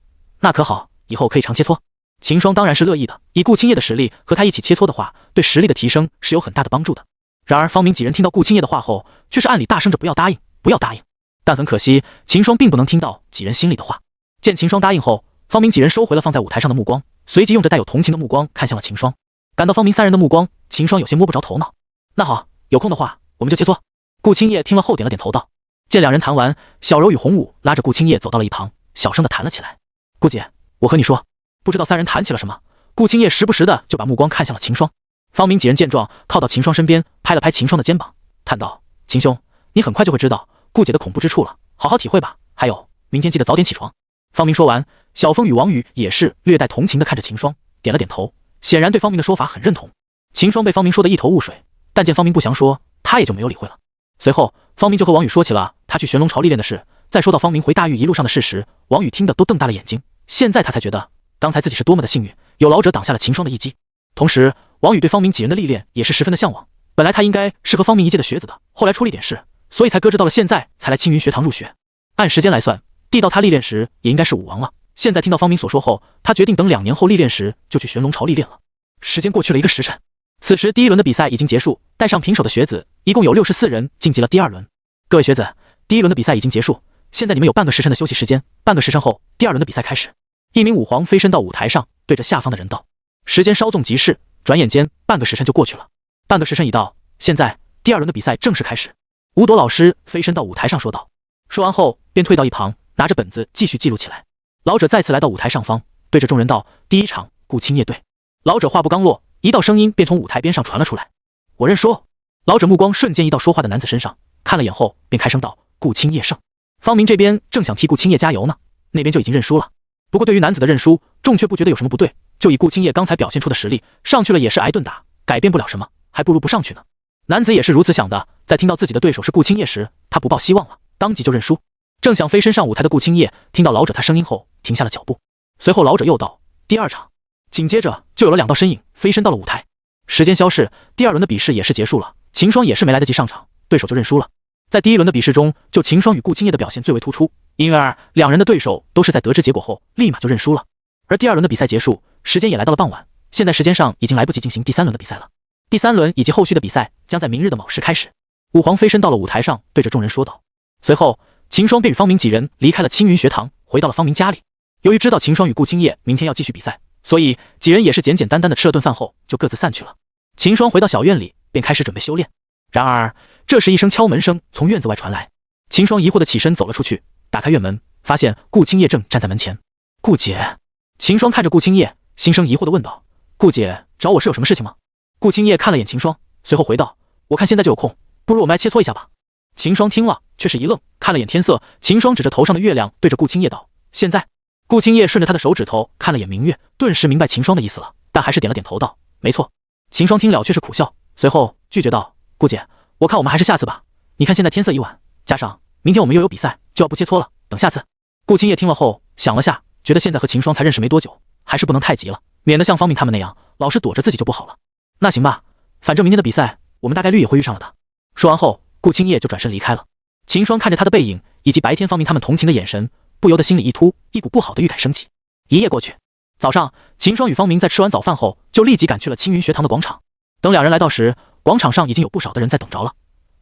A: 那可好，以后可以常切磋。”秦霜当然是乐意的，以顾青叶的实力和他一起切磋的话，对实力的提升是有很大的帮助的。然而方明几人听到顾青叶的话后，却是暗里大声着不要答应，不要答应。但很可惜，秦霜并不能听到几人心里的话。见秦霜答应后，方明几人收回了放在舞台上的目光，随即用着带有同情的目光看向了秦霜。感到方明3人的目光，秦霜有些摸不着头脑。那好，有空的话我们就切磋。顾青叶听了后点了点头道。见2人谈完，小柔与红武拉着顾青叶走到了一旁，小声的谈了起来。顾姐，我和你说。不知道3人谈起了什么，顾青叶时不时的就把目光看向了秦霜。方明几人见状，靠到秦霜身边，拍了拍秦霜的肩膀，叹道：“秦兄，你很快就会知道顾姐的恐怖之处了，好好体会吧。还有，明天记得早点起床。”方明说完，小峰与王宇也是略带同情的看着秦霜，点了点头，显然对方明的说法很认同。秦霜被方明说的一头雾水，但见方明不详说，他也就没有理会了。随后，方明就和王宇说起了他去玄龙朝历练的事。再说到方明回大狱一路上的事时，王宇听得都瞪大了眼睛。现在他才觉得刚才自己是多么的幸运，有老者挡下了秦霜的一击。同时，王宇对方明几人的历练也是十分的向往。本来他应该是和方明一届的学子的，后来出了一点事，所以才搁置到了现在才来青云学堂入学。按时间来算，递到他历练时也应该是武王了。现在听到方明所说后，他决定等2年后历练时就去玄龙朝历练了。时间过去了1个时辰，此时第1轮的比赛已经结束，带上平手的学子一共有64人晋级了第2轮。各位学子，第1轮的比赛已经结束，现在你们有半个时辰的休息时间，半个时辰后第2轮的比赛开始。一名武皇飞身到舞台上，对着下方的人道。时间稍纵即逝，转眼间半个时辰就过去了。半个时辰已到，现在第2轮的比赛正式开始。吴朵老师飞身到舞台上说道，说完后便退到一旁，拿着本子继续记录起来。老者再次来到舞台上方，对着众人道：“第一场，顾青叶队。”老者话不刚落，一道声音便从舞台边上传了出来：“我认输。”老者目光瞬间移到说话的男子身上，看了眼后便开声道：“顾青叶胜。”方明这边正想替顾青叶加油呢，那边就已经认输了。不过对于男子的认输，众却不觉得有什么不对，就以顾青叶刚才表现出的实力，上去了也是挨顿打，改变不了什么，还不如不上去呢。男子也是如此想的，在听到自己的对手是顾青叶时，他不抱希望了，当即就认输。正想飞身上舞台的顾青叶听到老者他声音后停下了脚步，随后老者又道：“第二场。”紧接着就有了两道身影飞身到了舞台。时间消逝，第二轮的比试也是结束了，秦霜也是没来得及上场，对手就认输了。在第一轮的比试中，就秦霜与顾青叶的表现最为突出，因而两人的对手都是在得知结果后立马就认输了。而第二轮的比赛结束，时间也来到了傍晚，现在时间上已经来不及进行第三轮的比赛了。第三轮以及后续的比赛将在明日的卯时开始。武皇飞身到了舞台上，对着众人说道。随后，秦霜便与方明几人离开了青云学堂，回到了方明家里。由于知道秦霜与顾青叶明天要继续比赛，所以几人也是简简单单的吃了顿饭后就各自散去了。秦霜回到小院里，便开始准备修炼。然而这时一声敲门声从院子外传来，秦霜疑惑的起身走了出去，打开院门，发现顾青叶正站在门前。顾姐。秦霜看着顾青叶，心生疑惑的问道：“顾姐找我是有什么事情吗？”顾青叶看了眼秦霜，随后回道：“我看现在就有空，不如我们来切磋一下吧。”秦霜听了却是一愣，看了眼天色，秦霜指着头上的月亮对着顾青叶道：“现在。”顾青叶顺着他的手指头看了眼明月，顿时明白秦霜的意思了，但还是点了点头道：“没错。”秦霜听了却是苦笑，随后拒绝道：“顾姐，我看我们还是下次吧。你看现在天色已晚，加上明天我们又有比赛，就要不切磋了，等下次。”顾青叶听了后想了下，觉得现在和秦霜才认识没多久，还是不能太急了，免得像方明他们那样老是躲着自己就不好了。那行吧，反正明天的比赛我们大概率也会遇上了的。说完后，顾青叶就转身离开了。秦霜看着他的背影，以及白天方明他们同情的眼神，不由得心里一突，一股不好的预感升起。一夜过去，早上，秦霜与方明在吃完早饭后，就立即赶去了青云学堂的广场。等两人来到时，广场上已经有不少的人在等着了，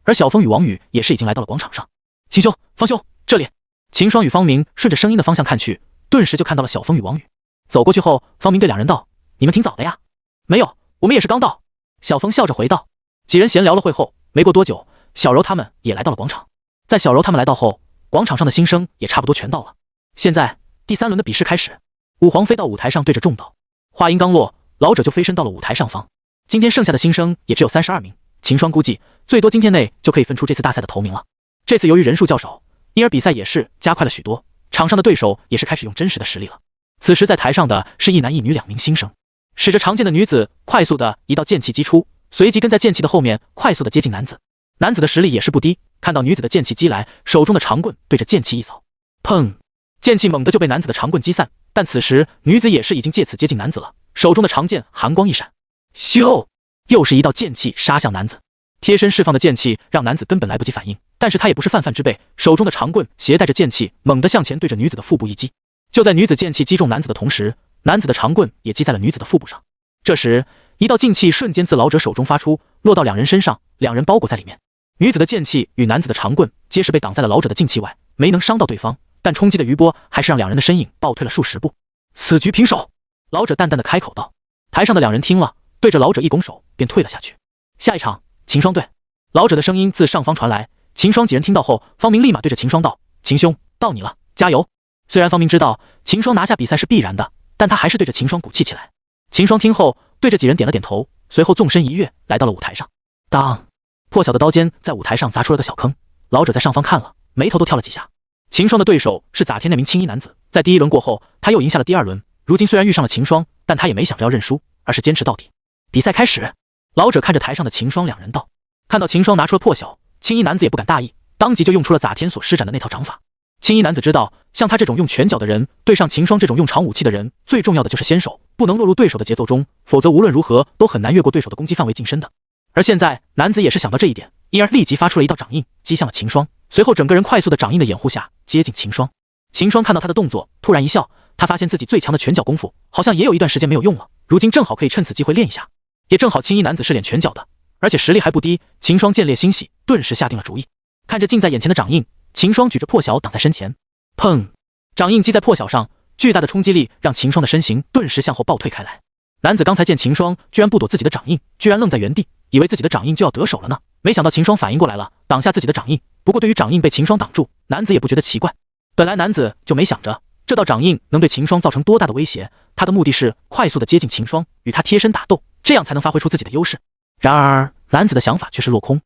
A: 而小风与王宇也是已经来到了广场上。秦兄、方兄，这里。秦霜与方明顺着声音的方向看去，顿时就看到了小风与王宇。走过去后，方明对两人道：“你们挺早的呀。”“没有，我们也是刚到。”小风笑着回道。几人闲聊了会后，没过多久，小柔他们也来到了广场。在小柔他们来到后，广场上的新生也差不多全到了。现在第三轮的比试开始。武皇飞到舞台上对着众道。话音刚落，老者就飞身到了舞台上方。今天剩下的新生也只有32名，秦霜估计最多今天内就可以分出这次大赛的头名了。这次由于人数较少，因而比赛也是加快了许多，场上的对手也是开始用真实的实力了。此时在台上的是一男一女两名新生，使着长剑的女子快速的一道剑气击出，随即跟在剑气的后面快速的接近男子。男子的实力也是不低，看到女子的剑气击来，手中的长棍对着剑气一扫，砰！剑气猛地就被男子的长棍击散，但此时女子也是已经借此接近男子了，手中的长剑寒光一闪，咻！又是一道剑气杀向男子。贴身释放的剑气让男子根本来不及反应，但是他也不是泛泛之辈，手中的长棍携带着剑气猛地向前对着女子的腹部一击。就在女子剑气击中男子的同时，男子的长棍也击在了女子的腹部上。这时一道劲气瞬间自老者手中发出，落到两人身上，两人包裹在里面。女子的剑气与男子的长棍皆是被挡在了老者的劲气外，没能伤到对方，但冲击的余波还是让两人的身影倒退了数十步。此局平手。老者淡淡的开口道。台上的两人听了，对着老者一拱手便退了下去。下一场，秦霜队。老者的声音自上方传来，秦霜几人听到后，方明立马对着秦霜道：“秦兄，到你了，加油！”虽然方明知道秦霜拿下比赛是必然的，但他还是对着秦霜鼓气起来。秦霜听后，对着几人点了点头，随后纵身一跃，来到了舞台上。当，破晓的刀尖在舞台上砸出了个小坑，老者在上方看了，眉头都跳了几下。秦霜的对手是咋天那名青衣男子，在第一轮过后，他又赢下了第二轮。如今虽然遇上了秦霜，但他也没想着要认输，而是坚持到底。比赛开始，老者看着台上的秦霜两人道。看到秦霜拿出了破晓，青衣男子也不敢大意，当即就用出了咋天所施展的那套掌法。青衣男子知道，像他这种用拳脚的人，对上秦霜这种用长武器的人，最重要的就是先手，不能落入对手的节奏中，否则无论如何都很难越过对手的攻击范围近身的。而现在男子也是想到这一点，因而立即发出了一道掌印，击向了秦霜，随后整个人快速的掌印的掩护下接近秦霜。秦霜看到他的动作，突然一笑，他发现自己最强的拳脚功夫好像也有一段时间没有用了，如今正好可以趁此机会练一下。也正好青衣男子是练拳脚的，而且实力还不低，秦霜见猎欣喜，顿时下定了主意。看着近在眼前的掌印，秦霜举着破晓挡在身前，砰！掌印击在破晓上，巨大的冲击力让秦霜的身形顿时向后暴退开来。男子刚才见秦霜居然不躲自己的掌印，居然愣在原地，以为自己的掌印就要得手了呢，没想到秦霜反应过来了，挡下自己的掌印。不过对于掌印被秦霜挡住，男子也不觉得奇怪。本来男子就没想着这道掌印能对秦霜造成多大的威胁，他的目的是快速的接近秦霜，与他贴身打斗，这样才能发挥出自己的优势。然而男子的想法却是落空。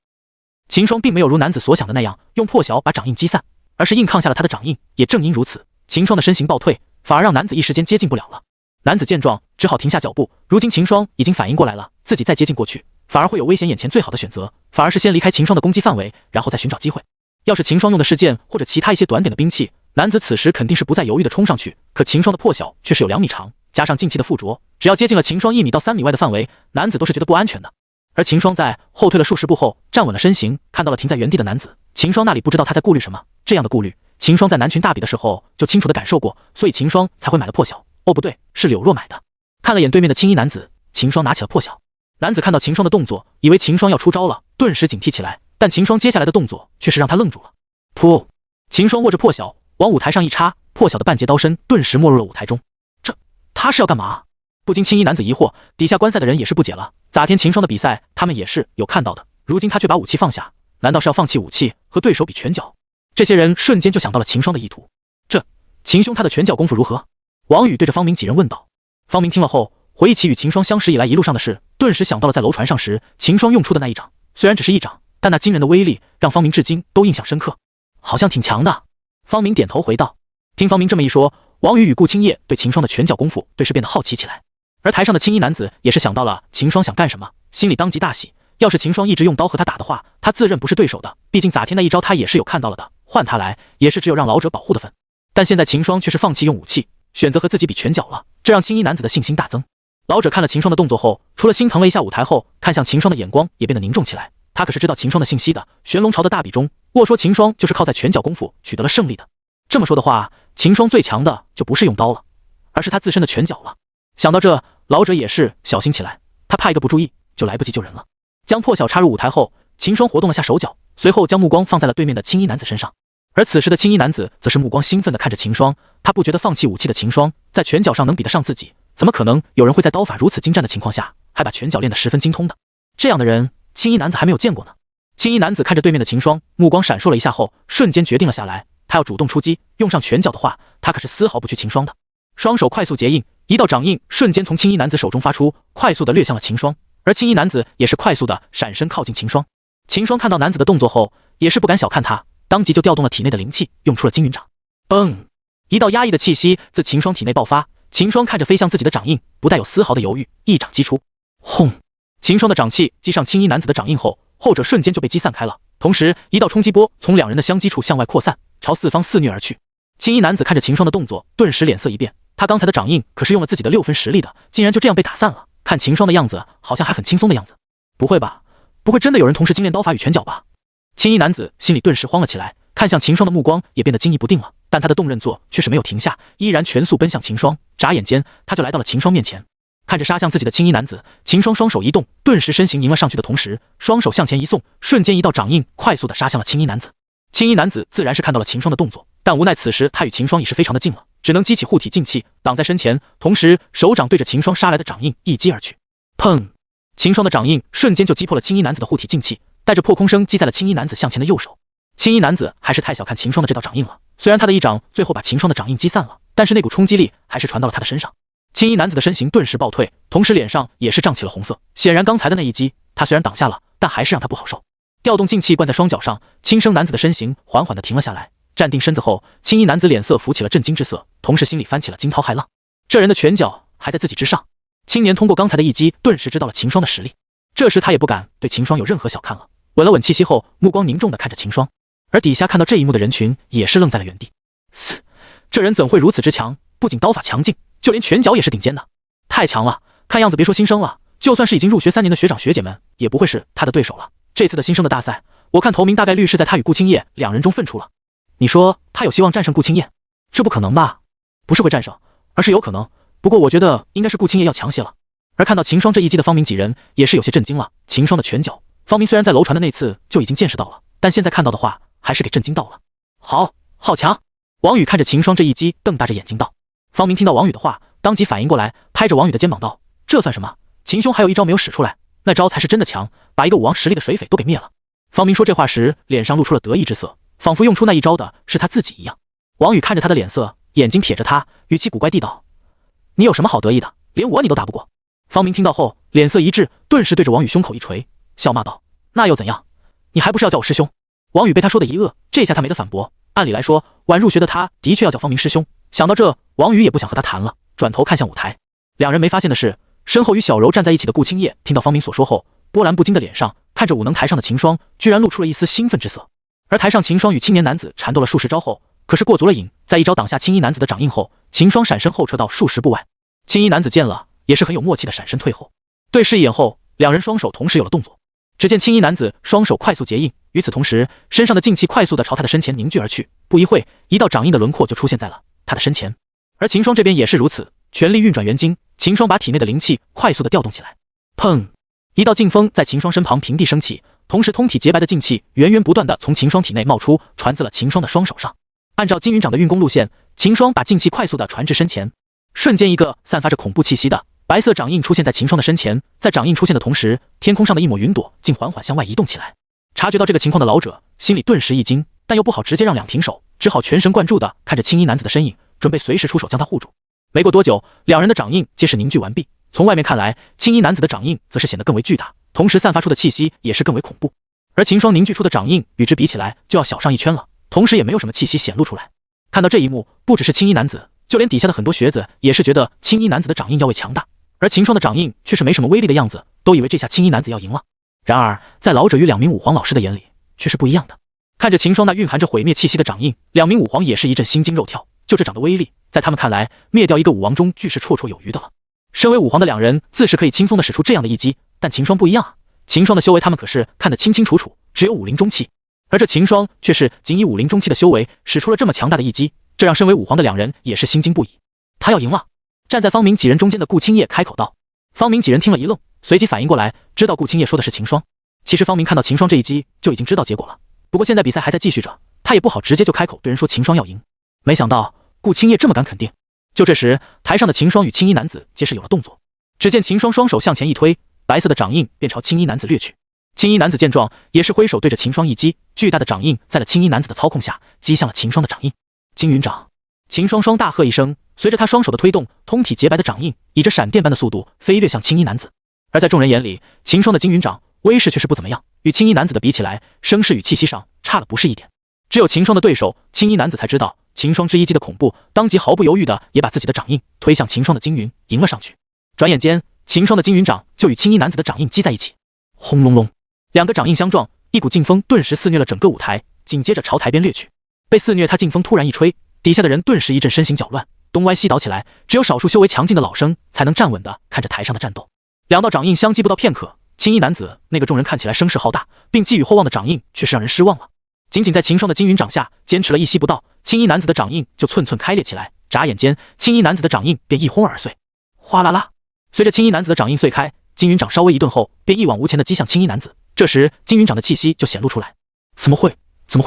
A: 秦霜并没有如男子所想的那样用破晓把掌印击散，而是硬抗下了他的掌印。也正因如此，秦霜的身形暴退，反而让男子一时间接近不了了。男子见状，只好停下脚步。如今秦霜已经反应过来了，自己再接近过去，反而会有危险眼前，最好的选择反而是先离开秦霜的攻击范围，然后再寻找机会。要是秦霜用的是剑或者其他一些短点的兵器，男子此时肯定是不再犹豫的冲上去。可秦霜的破晓却是有2米长，加上劲气的附着，只要接近了秦霜1米到3米外的范围，男子都是觉得不安全的。而秦霜在后退了数十步后，站稳了身形，看到了停在原地的男子。秦霜那里不知道他在顾虑什么，这样的顾虑，秦霜在南群大比的时候就清楚的感受过，所以秦霜才会买了破晓。哦，不对，是柳若买的。看了眼对面的青衣男子，秦霜拿起了破晓。男子看到秦霜的动作，以为秦霜要出招了，顿时警惕起来。但秦霜接下来的动作却是让他愣住了。噗！秦霜握着破晓往舞台上一插，破晓的半截刀身顿时没入了舞台中。他是要干嘛？不禁青衣男子疑惑，底下观赛的人也是不解了。咋天秦霜的比赛，他们也是有看到的，如今他却把武器放下，难道是要放弃武器和对手比拳脚？这些人瞬间就想到了秦霜的意图。秦兄他的拳脚功夫如何？王宇对着方明几人问道。方明听了后，回忆起与秦霜相识以来一路上的事，顿时想到了在楼船上时秦霜用出的那一掌。虽然只是一掌，但那惊人的威力让方明至今都印象深刻。好像挺强的。方明点头回道。听方明这么一说，王宇与顾青叶对秦霜的拳脚功夫顿时变得好奇起来。而台上的青衣男子也是想到了秦霜想干什么，心里当即大喜。要是秦霜一直用刀和他打的话，他自认不是对手的，毕竟咋天那一招他也是有看到了的，换他来也是只有让老者保护的份。但现在秦霜却是放弃用武器，选择和自己比拳脚了，这让青衣男子的信心大增。老者看了秦霜的动作后，除了心疼了一下舞台后，看向秦霜的眼光也变得凝重起来。他可是知道秦霜的信息的，玄龙朝的大比中，握说秦霜就是靠在拳脚功夫取得了胜利的。这么说的话，秦霜最强的就不是用刀了，而是他自身的拳脚了。想到这，老者也是小心起来，他怕一个不注意就来不及救人了。将破晓插入舞台后，秦霜活动了下手脚，随后将目光放在了对面的青衣男子身上。而此时的青衣男子则是目光兴奋地看着秦霜，他不觉得放弃武器的秦霜在拳脚上能比得上自己，怎么可能有人会在刀法如此精湛的情况下还把拳脚练得十分精通的？这样的人，青衣男子还没有见过呢。青衣男子看着对面的秦霜，目光闪烁了一下后，瞬间决定了下来，他要主动出击，用上拳脚的话，他可是丝毫不惧秦霜的。双手快速结印，一道掌印瞬间从青衣男子手中发出，快速地掠向了秦霜。而青衣男子也是快速地闪身靠近秦霜。秦霜看到男子的动作后，也是不敢小看他，当即就调动了体内的灵气，用出了惊云掌。嘣！一道压抑的气息自秦霜体内爆发。秦霜看着飞向自己的掌印，不带有丝毫的犹豫，一掌击出。轰！秦霜的掌气击上青衣男子的掌印后，后者瞬间就被击散开了，同时一道冲击波从两人的相击处向外扩散，朝四方肆虐而去。青衣男子看着秦霜的动作，顿时脸色一变。他刚才的掌印可是用了自己的6分实力的，竟然就这样被打散了。看秦霜的样子，好像还很轻松的样子。不会吧？不会真的有人同时精炼刀法与拳脚吧？青衣男子心里顿时慌了起来，看向秦霜的目光也变得惊疑不定了。但他的动刃座却是没有停下，依然全速奔向秦霜。眨眼间，他就来到了秦霜面前。看着杀向自己的青衣男子，秦霜双手一动，顿时身形迎了上去的同时，双手向前一送，瞬间一道掌印快速的杀向了青衣男子。青衣男子自然是看到了秦霜的动作，但无奈此时他与秦霜已是非常的近了，只能激起护体劲气挡在身前，同时手掌对着秦霜杀来的掌印一击而去。砰！秦霜的掌印瞬间就击破了青衣男子的护体劲气，带着破空声击在了青衣男子向前的右手。青衣男子还是太小看秦霜的这道掌印了，虽然他的一掌最后把秦霜的掌印击散了，但是那股冲击力还是传到了他的身上。青衣男子的身形顿时暴退，同时脸上也是涨起了红色，显然刚才的那一击他虽然挡下了，但还是让他不好受。调动劲气灌在双脚上，轻生男子的身形缓缓地停了下来。站定身子后，青衣男子脸色浮起了震惊之色，同时心里翻起了惊涛骇浪。这人的拳脚还在自己之上。青年通过刚才的一击，顿时知道了秦霜的实力。这时他也不敢对秦霜有任何小看了，稳了稳气息后，目光凝重地看着秦霜。而底下看到这一幕的人群也是愣在了原地。这人怎会如此之强？不仅刀法强劲，就连拳脚也是顶尖的，太强了！看样子别说新生了，就算是已经入学3年的学长学姐们，也不会是他的对手了。这次的新生的大赛，我看头名大概率是在他与顾青叶2人中分出了。你说他有希望战胜顾青叶？这不可能吧？不是会战胜，而是有可能。不过我觉得应该是顾青叶要强些了。而看到秦霜这一击的方明几人也是有些震惊了。秦霜的拳脚，方明虽然在楼船的那次就已经见识到了，但现在看到的话，还是给震惊到了。好强！王宇看着秦霜这一击，瞪大着眼睛道。方明听到王宇的话，当即反应过来，拍着王宇的肩膀道：“这算什么？秦兄还有一招没有使出来，那招才是真的强，把一个武王实力的水匪都给灭了。”方明说这话时，脸上露出了得意之色，仿佛用出那一招的是他自己一样。王宇看着他的脸色，眼睛瞥着他，语气古怪地道：“你有什么好得意的？连我你都打不过。”方明听到后，脸色一滞，顿时对着王宇胸口一捶，笑骂道：“那又怎样？你还不是要叫我师兄？”王宇被他说的一愕，这下他没得反驳。按理来说，晚入学的他的确要叫方明师兄。想到这，王宇也不想和他谈了，转头看向舞台。两人没发现的是，身后与小柔站在一起的顾青叶听到方明所说后，波澜不惊的脸上看着武能台上的秦霜，居然露出了一丝兴奋之色。而台上秦霜与青年男子缠斗了数十招后，可是过足了瘾，在一招挡下青衣男子的掌印后，秦霜闪身后撤到数十步外。青衣男子见了，也是很有默契的闪身退后。对视一眼后，两人双手同时有了动作。只见青衣男子双手快速结印，与此同时，身上的劲气快速的朝他的身前凝聚而去。不一会，一道掌印的轮廓就出现在了他的身前。而秦霜这边也是如此，全力运转元精，秦霜把体内的灵气快速的调动起来。砰！一道劲风在秦霜身旁平地升起，同时通体洁白的劲气源源不断的从秦霜体内冒出，传自了秦霜的双手上。按照金云掌的运功路线，秦霜把劲气快速的传至身前，瞬间一个散发着恐怖气息的白色掌印出现在秦霜的身前。在掌印出现的同时，天空上的一抹云朵竟缓缓向外移动起来。察觉到这个情况的老者心里顿时一惊，但又不好直接让两停手，只好全神贯注的看着青衣男子的身影，准备随时出手将他护住。没过多久，两人的掌印皆是凝聚完毕。从外面看来，青衣男子的掌印则是显得更为巨大，同时散发出的气息也是更为恐怖。而秦霜凝聚出的掌印与之比起来就要小上一圈了，同时也没有什么气息显露出来。看到这一幕，不只是青衣男子，就连底下的很多学子也是觉得青衣男子的掌印要为强大，而秦霜的掌印却是没什么威力的样子，都以为这下青衣男子要赢了。然而在老者与两名武皇老师的眼里却是不一样的。看着秦霜那蕴含着毁灭气息的掌印，两名武皇也是一阵心惊肉跳。就这掌的威力，在他们看来，灭掉一个武王中俱是绰绰有余的了。身为武皇的两人自是可以轻松的使出这样的一击，但秦霜不一样啊，秦霜的修为他们可是看得清清楚楚，只有武灵中期，而这秦霜却是仅以武灵中期的修为使出了这么强大的一击，这让身为武皇的两人也是心惊不已。他要赢了！站在方明几人中间的顾青叶开口道。方明几人听了一愣，随即反应过来，知道顾青叶说的是秦霜。其实方明看到秦霜这一击就已经知道结果了，不过现在比赛还在继续着，他也不好直接就开口对人说秦霜要赢。没想到顾青叶这么敢肯定。就这时，台上的秦霜与青衣男子皆是有了动作。只见秦霜双手向前一推，白色的掌印便朝青衣男子掠去。青衣男子见状，也是挥手对着秦霜一击，巨大的掌印在了青衣男子的操控下击向了秦霜的掌印。金云掌！秦霜双大喝一声，随着他双手的推动，通体洁白的掌印以着闪电般的速度飞掠向青衣男子。而在众人眼里，秦霜的金云掌威势却是不怎么样，与青衣男子的比起来，声势与气息上差了不是一点。只有秦霜的对手青衣男子才知道秦霜之一击的恐怖，当即毫不犹豫的也把自己的掌印推向秦霜的金云，迎了上去。转眼间，秦霜的金云掌就与青衣男子的掌印击在一起，轰隆隆，两个掌印相撞，一股劲风顿时肆虐了整个舞台，紧接着朝台边掠去。被肆虐他劲风突然一吹，底下的人顿时一阵身形搅乱，东歪西倒起来，只有少数修为强劲的老生才能站稳的看着台上的战斗。两道掌印相击不到片刻，青衣男子那个众人看起来声势浩大并寄予厚望的掌印却是让人失望了。仅仅在秦霜的金云掌下坚持了一息不到，青衣男子的掌印就寸寸开裂起来，眨眼间青衣男子的掌印便一轰而碎。哗啦啦，随着青衣男子的掌印碎开，金云掌稍微一顿后便一往无前的击向青衣男子。这时金云掌的气息就显露出来。怎么会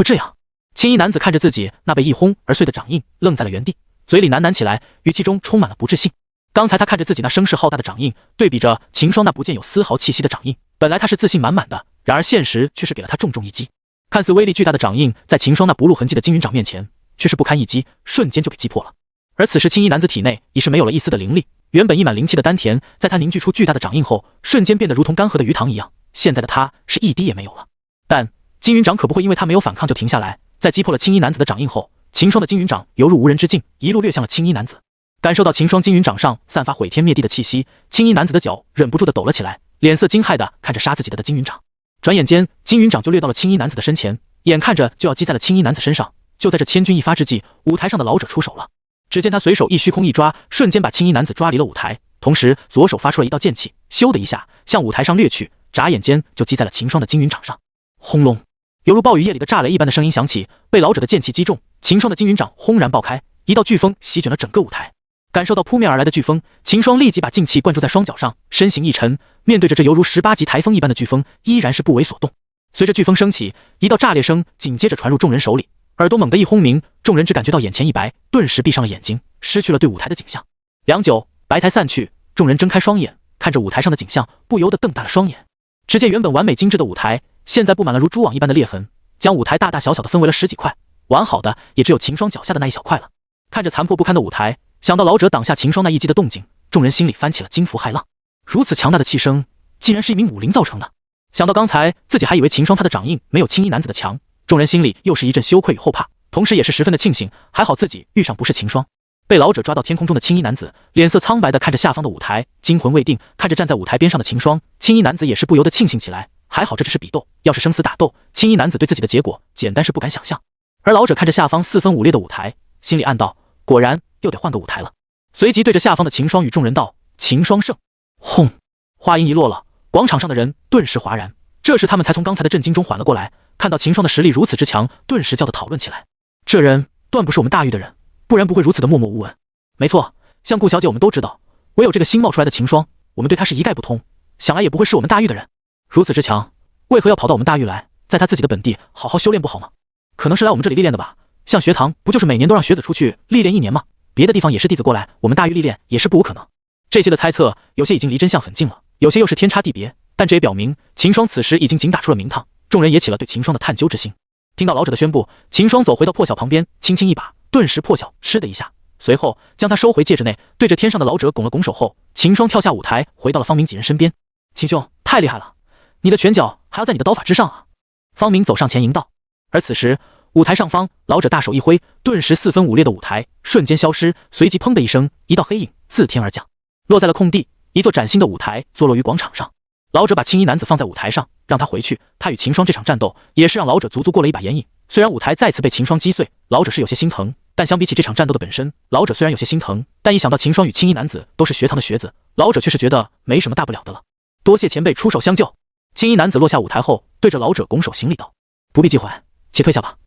A: 这样？青衣男子看着自己那被一轰而碎的掌印，愣在了原地，嘴里喃喃起来，语气中充满了不置信。刚才他看着自己那声势浩大的掌印，对比着秦霜那不见有丝毫气息的掌印，本来他是自信满满的，然而现实却是给了他重重一击。看似威力巨大的掌印，在秦霜那不露痕迹的金云掌面前，却是不堪一击，瞬间就给击破了。而此时青衣男子体内已是没有了一丝的灵力，原本溢满灵气的丹田，在他凝聚出巨大的掌印后，瞬间变得如同干涸的鱼塘一样，现在的他是一滴也没有了。但金云掌可不会因为他没有反抗就停下来，在击破了青衣男子的掌印后，秦霜的金云掌犹如无人之境，一路掠向了青衣男子。感受到秦霜金云掌上散发毁天灭地的气息，青衣男子的脚忍不住的抖了起来，脸色惊骇的看着杀自己的金云掌。转眼间，金云掌就掠到了青衣男子的身前，眼看着就要击在了青衣男子身上。就在这千钧一发之际，舞台上的老者出手了。只见他随手一虚空一抓，瞬间把青衣男子抓离了舞台，同时左手发出了一道剑气，咻的一下向舞台上掠去，眨眼间就击在了秦霜的金云掌上。轰隆，犹如暴雨夜里的炸雷一般的声音响起，被老者的剑气击中，秦霜的金云掌轰然爆开，一道飓风席卷了整个舞台。感受到扑面而来的飓风，秦霜立即把劲气灌注在双脚上，身形一沉，面对着这犹如18级台风一般的飓风，依然是不为所动。随着飓风升起，一道炸裂声紧接着传入众人手里，耳朵猛地一轰鸣，众人只感觉到眼前一白，顿时闭上了眼睛，失去了对舞台的景象。良久，白台散去，众人睁开双眼，看着舞台上的景象，不由得瞪大了双眼。只见原本完美精致的舞台，现在布满了如蛛网一般的裂痕，将舞台大大小小的分为了10几块，完好的也只有秦霜脚下的那一小块了。看着残破不堪的舞台，想到老者挡下秦霜那一击的动静，众人心里翻起了惊伏骇浪。如此强大的气声，竟然是一名武灵造成的。想到刚才自己还以为秦霜他的掌印没有青衣男子的强，众人心里又是一阵羞愧与后怕，同时也是十分的庆幸，还好自己遇上不是秦霜。被老者抓到天空中的青衣男子脸色苍白的看着下方的舞台，惊魂未定，看着站在舞台边上的秦霜，青衣男子也是不由得庆幸起来，还好这只是比斗，要是生死打斗，青衣男子对自己的结果简单是不敢想象。而老者看着下方4分5裂的舞台，心里暗道，果然又得换个舞台了。随即对着下方的秦霜与众人道，秦霜胜。轰！话音一落了，广场上的人顿时哗然，这时他们才从刚才的震惊中缓了过来，看到秦霜的实力如此之强，顿时叫得讨论起来。这人断不是我们大域的人，不然不会如此的默默无闻。没错，像顾小姐我们都知道，唯有这个新冒出来的秦霜，我们对她是一概不通，想来也不会是我们大域的人。如此之强，为何要跑到我们大域来，在他自己的本地好好修炼不好吗？可能是来我们这里历练的吧，像学堂不就是每年都让学子出去历练1年吗？别的地方也是弟子过来，我们大域历练也是不无可能。这些的猜测有些已经离真相很近了，有些又是天差地别，但这也表明秦霜此时已经紧打出了名堂，众人也起了对秦霜的探究之心。听到老者的宣布，秦霜走回到破晓旁边，轻轻一把，顿时破晓嗤的一下，随后将他收回戒指内，对着天上的老者拱了拱手后，秦霜跳下舞台，回到了方明几人身边。秦兄，太厉害了，你的拳脚还要在你的刀法之上啊！方明走上前迎道。而此时舞台上方，老者大手一挥，顿时4分5裂的舞台瞬间消失，随即砰的一声，一道黑影自天而降，落在了空地，一座崭新的舞台坐落于广场上。老者把青衣男子放在舞台上，让他回去。他与秦霜这场战斗也是让老者足足过了一把眼瘾。虽然舞台再次被秦霜击碎，老者是有些心疼，但相比起这场战斗的本身，老者虽然有些心疼，但一想到秦霜与青衣男子都是学堂的学子，老者却是觉得没什么大不了的了。多谢前辈出手相救。青衣男子落下舞台后，对着老者拱手行礼道：“不必忌讳，且退下吧。”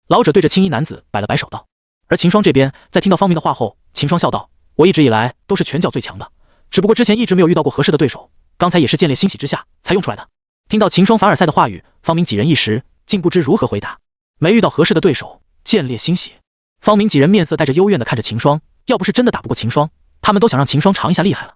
A: 老者对着青衣男子摆了摆手道。而秦霜这边在听到方明的话后，秦霜笑道：“我一直以来都是拳脚最强的，只不过之前一直没有遇到过合适的对手，刚才也是见猎欣喜之下才用出来的。”听到秦霜凡尔赛的话语，方明几人一时竟不知如何回答。没遇到合适的对手，见猎欣喜。方明几人面色带着幽怨的看着秦霜，要不是真的打不过秦霜，他们都想让秦霜尝一下厉害了。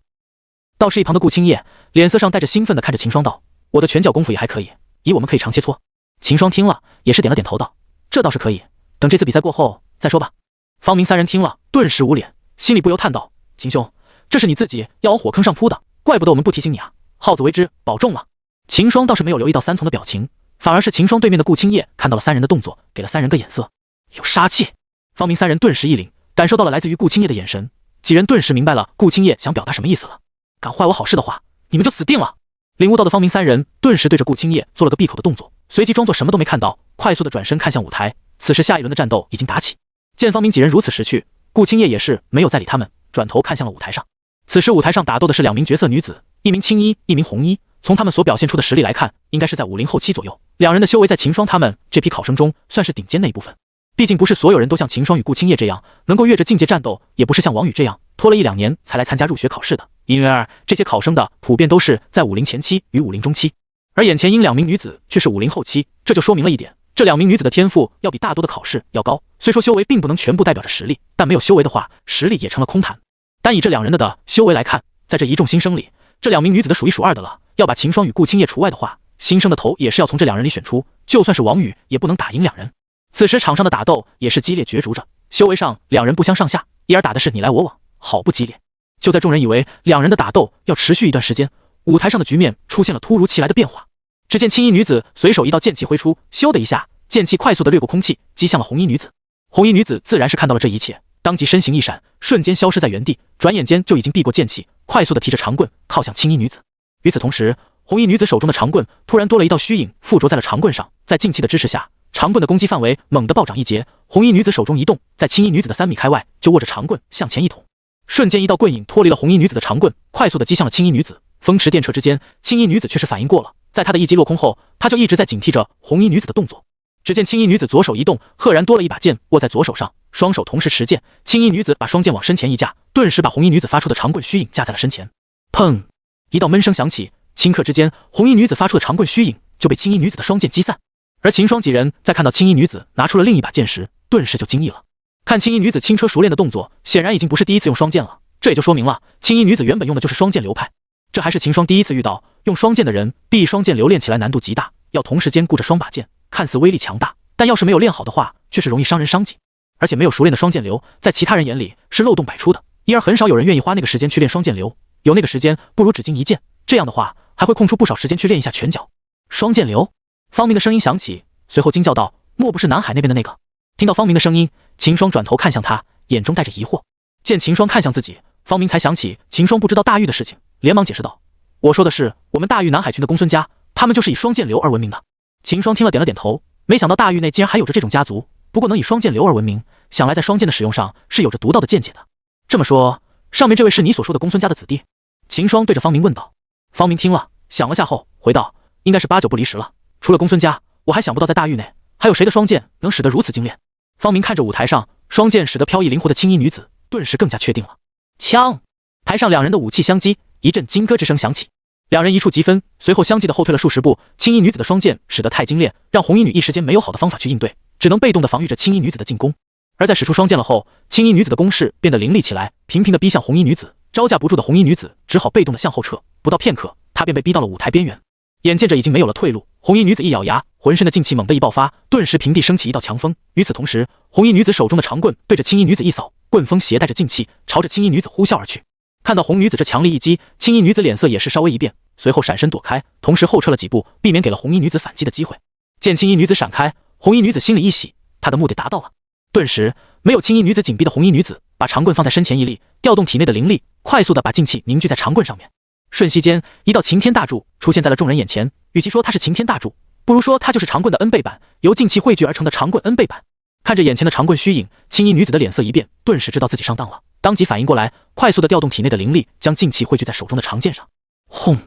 A: 倒是一旁的顾青叶脸色上带着兴奋的看着秦霜道：“我的拳脚功夫也还可以，以我们可以常切磋。”秦霜听了也是点了点头道：“这倒是可以，等这次比赛过后再说吧。”方明三人听了顿时捂脸，心里不由叹道：“秦兄，这是你自己要往火坑上扑的，怪不得我们不提醒你啊，好自为之，保重了。”秦霜倒是没有留意到三从的表情，反而是秦霜对面的顾青叶看到了三人的动作，给了三人个眼色，有杀气。方明三人顿时一凛，感受到了来自于顾青叶的眼神，几人顿时明白了顾青叶想表达什么意思了。敢坏我好事的话，你们就死定了。领悟到的方明三人顿时对着顾青叶做了个闭口的动作，随即装作什么都没看到，快速的转身看向舞台。此时下一轮的战斗已经打起，见方明几人如此识趣，顾青叶也是没有再理他们，转头看向了舞台上。此时舞台上打斗的是2名绝色女子，一名青衣，一名红衣。从他们所表现出的实力来看，应该是在50后期左右。两人的修为在秦霜他们这批考生中算是顶尖那一部分。毕竟不是所有人都像秦霜与顾青叶这样能够越着境界战斗，也不是像王宇这样拖了1-2年才来参加入学考试的。因而这些考生的普遍都是在50前期与50中期，而眼前因2名女子却是50后期，这就说明了一点，这2名女子的天赋要比大多的考试要高。虽说修为并不能全部代表着实力，但没有修为的话，实力也成了空谈。单以这2人的修为来看，在这一众新生里，这2名女子的数一数二的了。要把秦霜与顾青叶除外的话，新生的头也是要从这2人里选出，就算是王宇也不能打赢2人。此时场上的打斗也是激烈角逐着，修为上2人不相上下，一而打的是你来我往，好不激烈。就在众人以为2人的打斗要持续一段时间，舞台上的局面出现了突如其来的变化。只见青衣女子随手一道剑气挥出，咻的一下，剑气快速的掠过空气，击向了红衣女子。红衣女子自然是看到了这一切，当即身形一闪，瞬间消失在原地，转眼间就已经避过剑气，快速的提着长棍靠向青衣女子。与此同时，红衣女子手中的长棍突然多了一道虚影，附着在了长棍上，在劲气的支持下，长棍的攻击范围猛地暴涨一截。红衣女子手中一动，在青衣女子的3米开外就握着长棍向前一捅，瞬间一道棍影脱离了红衣女子的长棍，快速的击向了青衣女子。风驰电掣之间，青衣女子却是反应过了，在她的一击落空后，她就一直在警惕着红衣女子的动作。只见青衣女子左手一动，赫然多了一把剑握在左手上，双手同时持剑。青衣女子把双剑往身前一架，顿时把红衣女子发出的长棍虚影架在了身前。砰！一道闷声响起，顷刻之间，红衣女子发出的长棍虚影就被青衣女子的双剑击散。而秦霜几人在看到青衣女子拿出了另一把剑时，顿时就惊异了。看青衣女子轻车熟练的动作，显然已经不是第一次用双剑了，这也就说明了青衣女子原本用的就是双剑流派。这还是秦霜第一次遇到用双剑的人，必双剑流练起来难度极大，要同时兼顾着双把剑，看似威力强大，但要是没有练好的话，却是容易伤人伤己。而且没有熟练的双剑流，在其他人眼里是漏洞百出的，因而很少有人愿意花那个时间去练双剑流。有那个时间，不如只精一剑，这样的话还会空出不少时间去练一下拳脚。双剑流，方明的声音响起，随后惊叫道：“莫不是南海那边的那个？”听到方明的声音，秦霜转头看向他，眼中带着疑惑。见秦霜看向自己，方明才想起秦霜不知道大玉的事情，连忙解释道：“我说的是我们大玉南海群的公孙家，他们就是以双剑流而闻名的。”秦霜听了点了点头，没想到大玉内竟然还有着这种家族，不过能以双剑流而闻名，想来在双剑的使用上是有着独到的见解的。这么说，上面这位是你所说的公孙家的子弟？秦霜对着方明问道。方明听了，想了下后回道：“应该是8、9不离十了。除了公孙家，我还想不到在大域内还有谁的双剑能使得如此精炼。”方明看着舞台上双剑使得飘逸灵活的青衣女子，顿时更加确定了。枪！台上两人的武器相击，一阵金戈之声响起，两人一触即分，随后相继的后退了数十步。青衣女子的双剑使得太精炼，让红衣女一时间没有好的方法去应对，只能被动的防御着青衣女子的进攻。而在使出双剑了后，青衣女子的攻势变得凌厉起来，频频的逼向红衣女子。招架不住的红衣女子只好被动的向后撤，不到片刻，她便被逼到了舞台边缘。眼见着已经没有了退路，红衣女子一咬牙，浑身的劲气猛地一爆发，顿时平地升起一道强风。与此同时，红衣女子手中的长棍对着青衣女子一扫，棍锋携带着劲气，朝着青衣女子呼啸而去。看到红女子这强力一击，青衣女子脸色也是稍微一变，随后闪身躲开，同时后撤了几步，避免给了红衣女子反击的机会。见青衣女子闪开，红衣女子心里一喜，她的目的达到了。顿时，没有青衣女子紧逼的红衣女子把长棍放在身前一立，调动体内的灵力，快速的把劲气凝聚在长棍上面。瞬息间，一道擎天大柱出现在了众人眼前。与其说它是擎天大柱，不如说它就是长棍的 N 倍版，由劲气汇聚而成的长棍 N 倍版。看着眼前的长棍虚影，青衣女子的脸色一变，顿时知道自己上当了，当即反应过来，快速的调动体内的灵力，将劲气汇聚在手中的长剑上。轰！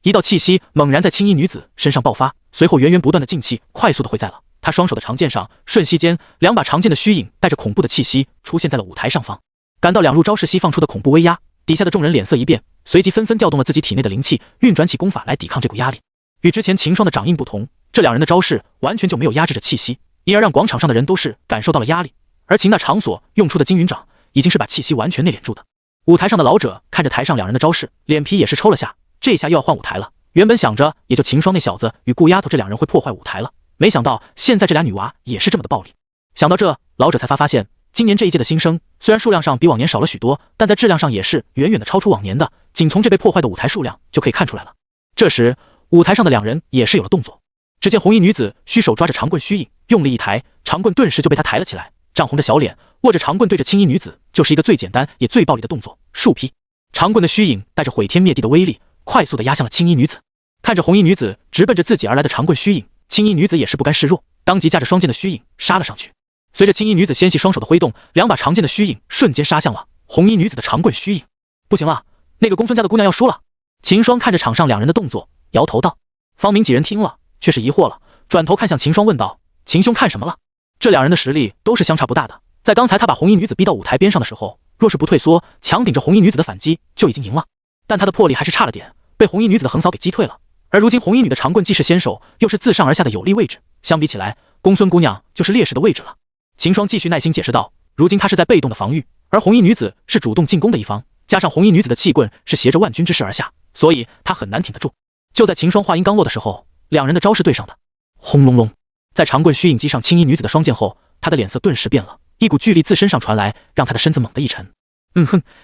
A: 一道气息猛然在青衣女子身上爆发，随后源源不断的劲气快速的汇在了她双手的长剑上。瞬息间，两把长剑的虚影带着恐怖的气息出现在了舞台上方。感到两入招式息放出的恐怖威压，底下的众人脸色一变，随即纷纷调动了自己体内的灵气，运转起功法来抵抗这股压力。与之前秦霜的掌印不同，这两人的招式完全就没有压制着气息，因而让广场上的人都是感受到了压力。而秦那场所用出的金云掌，已经是把气息完全内敛住的。舞台上的老者看着台上两人的招式，脸皮也是抽了下，这下又要换舞台了。原本想着也就秦霜那小子与顾丫头这两人会破坏舞台了，没想到现在这俩女娃也是这么的暴力。想到这，老者才发现今年这一届的新生虽然数量上比往年少了许多，但在质量上也是远远的超出往年的，仅从这被破坏的舞台数量就可以看出来了。这时舞台上的两人也是有了动作，只见红衣女子虚手抓着长棍虚影，用力一抬，长棍顿时就被她抬了起来，涨红着小脸，握着长棍对着青衣女子，就是一个最简单也最暴力的动作——竖劈。长棍的虚影带着毁天灭地的威力，快速的压向了青衣女子。看着红衣女子直奔着自己而来的长棍虚影，青衣女子也是不甘示弱，当即驾着双剑的虚影杀了上去。随着青衣女子纤细双手的挥动，两把长剑的虚影瞬间杀向了红衣女子的长棍虚影。不行了，那个公孙家的姑娘要输了。秦霜看着场上两人的动作，摇头道。方明几人听了却是疑惑了，转头看向秦霜问道：“秦兄看什么了？”这两人的实力都是相差不大的，在刚才他把红衣女子逼到舞台边上的时候，若是不退缩，强顶着红衣女子的反击，就已经赢了。但他的魄力还是差了点，被红衣女子的横扫给击退了。而如今红衣女的长棍既是先手，又是自上而下的有利位置，相比起来，公孙姑娘就是劣势的位置了。秦霜继续耐心解释道：“如今她是在被动的防御，而红衣女子是主动进攻的一方，加上红衣女子的气棍是携着万军之势而下，所以她很难挺得住。”就在秦霜话音刚落的时候，两人的招式对上的，轰隆隆，在长棍虚影击上青衣女子的双剑后，她的脸色顿时变了，一股巨力自身上传来，让她的身子猛地一沉。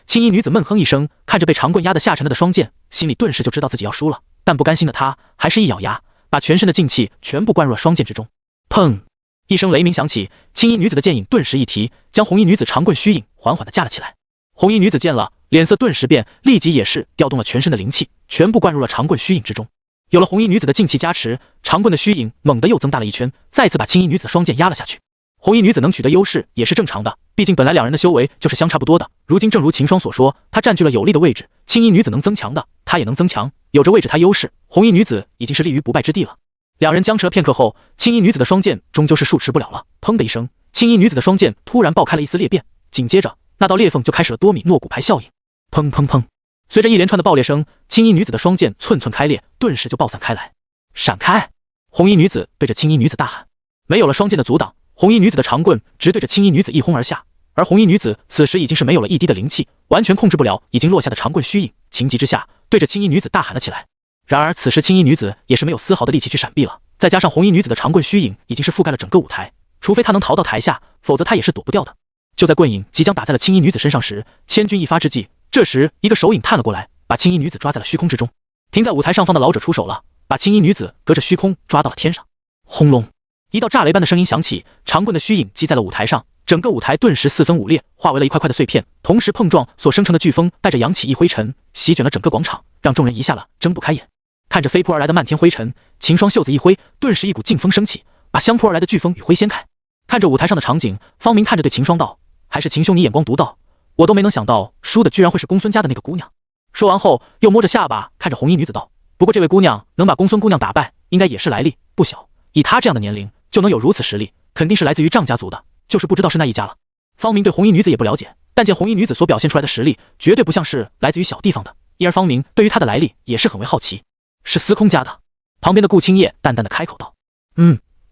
A: 青衣女子闷哼一声，看着被长棍压得下沉了的双剑，心里顿时就知道自己要输了，但不甘心的她还是一咬牙，把全身的劲气全部灌入了双剑之中。砰！一声雷鸣响起，青衣女子的剑影顿时一提，将红衣女子长棍虚影缓缓地架了起来。红衣女子见了，脸色顿时变，立即也是调动了全身的灵气，全部灌入了长棍虚影之中。有了红衣女子的劲气加持，长棍的虚影猛地又增大了一圈，再次把青衣女子双剑压了下去。红衣女子能取得优势也是正常的，毕竟本来两人的修为就是相差不多的。如今正如秦霜所说，她占据了有利的位置，青衣女子能增强的，她也能增强，有着位置她优势，红衣女子已经是立于不败之地了。两人僵持了片刻后，青衣女子的双剑终究是数持不了了，砰的一声，青衣女子的双剑突然爆开了一丝裂变，紧接着那道裂缝就开始了多米诺骨牌效应，砰砰砰！随着一连串的爆裂声，青衣女子的双剑寸寸开裂，顿时就爆散开来。闪开！红衣女子对着青衣女子大喊。没有了双剑的阻挡，红衣女子的长棍直对着青衣女子一轰而下，而红衣女子此时已经是没有了一滴的灵气，完全控制不了已经落下的长棍虚影，情急之下对着青衣女子大喊了起来。然而此时青衣女子也是没有丝毫的力气去闪避了，再加上红衣女子的长棍虚影已经是覆盖了整个舞台，除非她能逃到台下，否则她也是躲不掉的。就在棍影即将打在了青衣女子身上时，千钧一发之际，这时一个手影探了过来，把青衣女子抓在了虚空之中。停在舞台上方的老者出手了，把青衣女子隔着虚空抓到了天上。轰隆，一道炸雷般的声音响起，长棍的虚影击在了舞台上，整个舞台顿时四分五裂，化为了一块块的碎片，同时碰撞所生成的飓风带着扬起一灰尘，席卷了整个广场，让众人一下了睁不开眼。看着飞扑而来的漫天灰尘，秦霜袖子一挥，顿时一股劲风升起，把相扑而来的飓风与灰掀开。看着舞台上的场景，方明看着对秦霜道：“还是秦兄你眼光独到，我都没能想到输的居然会是公孙家的那个姑娘。”说完后，又摸着下巴看着红衣女子道：“不过这位姑娘能把公孙姑娘打败，应该也是来历不小。以她这样的年龄就能有如此实力，肯定是来自于丈家族的，就是不知道是那一家了。”方明对红衣女子也不了解，但见红衣女子所表现出来的实力，绝对不像是来自于小地方的，因而方明对于她的来历也是很为好奇。是司空家的。旁边的顾青叶淡淡的开口道：“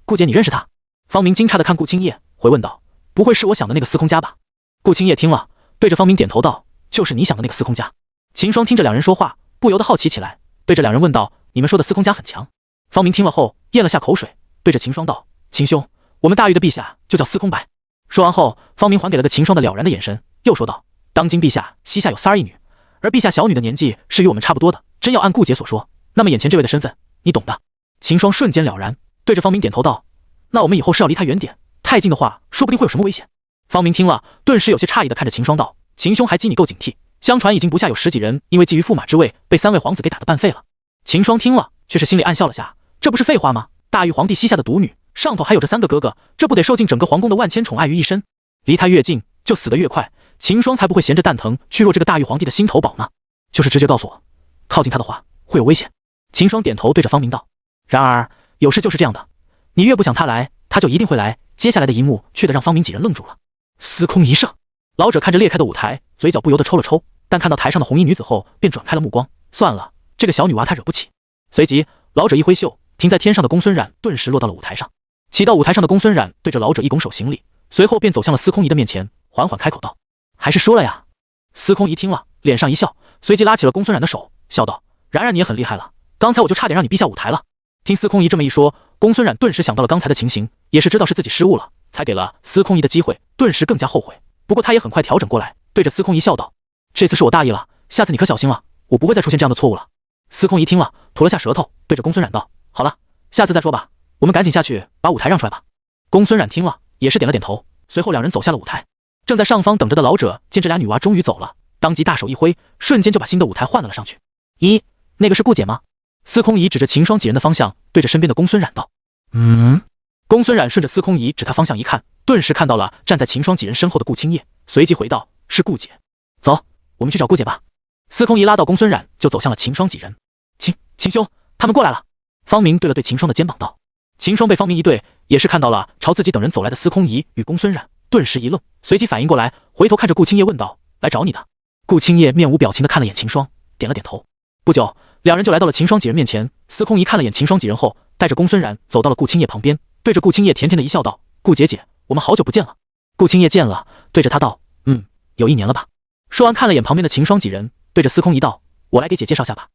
A: 顾姐你认识他？”方明惊诧的看顾青叶，回问道：“不会是我想的那个司空家吧？”顾青叶听了，对着方明点头道：“就是你想的那个司空家。”秦霜听着两人说话，不由得好奇起来，对着两人问道：“你们说的司空家很强？”方明听了后咽了下口水，对着秦霜道：“秦兄，我们大玉的陛下就叫司空白。”说完后，方明还给了个秦霜的了然的眼神，又说道：“当今陛下膝下有3儿1女，而陛下小女的年纪是与我们差不多的，真要按顾姐所说，那么眼前这位的身份，你懂的。”秦霜瞬间了然，对着方明点头道：“那我们以后是要离他远点，太近的话，说不定会有什么危险。”方明听了，顿时有些诧异的看着秦霜道：“秦兄还记你够警惕，相传已经不下有10几人因为觊觎驸马之位，被3位皇子给打得半废了。”秦霜听了，却是心里暗笑了下，这不是废话吗？大玉皇帝膝下的独女，上头还有这3个哥哥，这不得受尽整个皇宫的万千宠爱于一身？离他越近，就死得越快，秦霜才不会闲着蛋疼去弱这个大玉皇帝的心头宝呢。就是直觉告诉我，靠近他的话会有危险。秦霜点头对着方明道：“然而有事就是这样的，你越不想他来，他就一定会来。”接下来的一幕却得让方明几人愣住了。司空一射，老者看着裂开的舞台，嘴角不由得抽了抽，但看到台上的红衣女子后，便转开了目光。算了，这个小女娃她惹不起。随即，老者一挥袖，停在天上的公孙冉顿时落到了舞台上。骑到舞台上的公孙冉对着老者一拱手行礼，随后便走向了司空仪的面前，缓缓开口道：“还是说了呀。”司空仪听了，脸上一笑，随即拉起了公孙冉的手，笑道：“冉冉你也很厉害了，刚才我就差点让你逼下舞台了。”听司空仪这么一说，公孙冉顿时想到了刚才的情形，也是知道是自己失误了，才给了司空仪的机会，顿时更加后悔。不过他也很快调整过来，对着司空仪笑道：“这次是我大意了，下次你可小心了，我不会再出现这样的错误了。”司空仪听了，吐了下舌头，对着公孙冉道：“好了，下次再说吧，我们赶紧下去把舞台让出来吧。”公孙冉听了，也是点了点头，随后两人走下了舞台。正在上方等着的老者见这俩女娃终于走了，当即大手一挥，瞬间就把新的舞台换了上去。那个是顾姐吗？司空仪指着秦霜几人的方向，对着身边的公孙冉道：“公孙冉顺着司空仪指他方向一看，顿时看到了站在秦霜几人身后的顾青叶，随即回道：“是顾姐，走，我们去找顾姐吧。”司空仪拉到公孙冉，就走向了秦霜几人。秦兄，他们过来了。方明对了对秦霜的肩膀道。秦霜被方明一对，也是看到了朝自己等人走来的司空仪与公孙冉，顿时一愣，随即反应过来，回头看着顾青叶问道：“来找你的？”顾青叶面无表情地看了眼秦霜，点了点头。不久，两人就来到了秦霜几人面前。司空仪看了眼秦霜几人后，带着公孙冉走到了顾青叶旁边，对着顾青叶甜甜的一笑道：“顾姐姐，我们好久不见了。”顾青叶见了，对着他道：“有1年了吧？”说完看了眼旁边的秦霜几人，对着司空仪道：“我来给姐介绍下吧。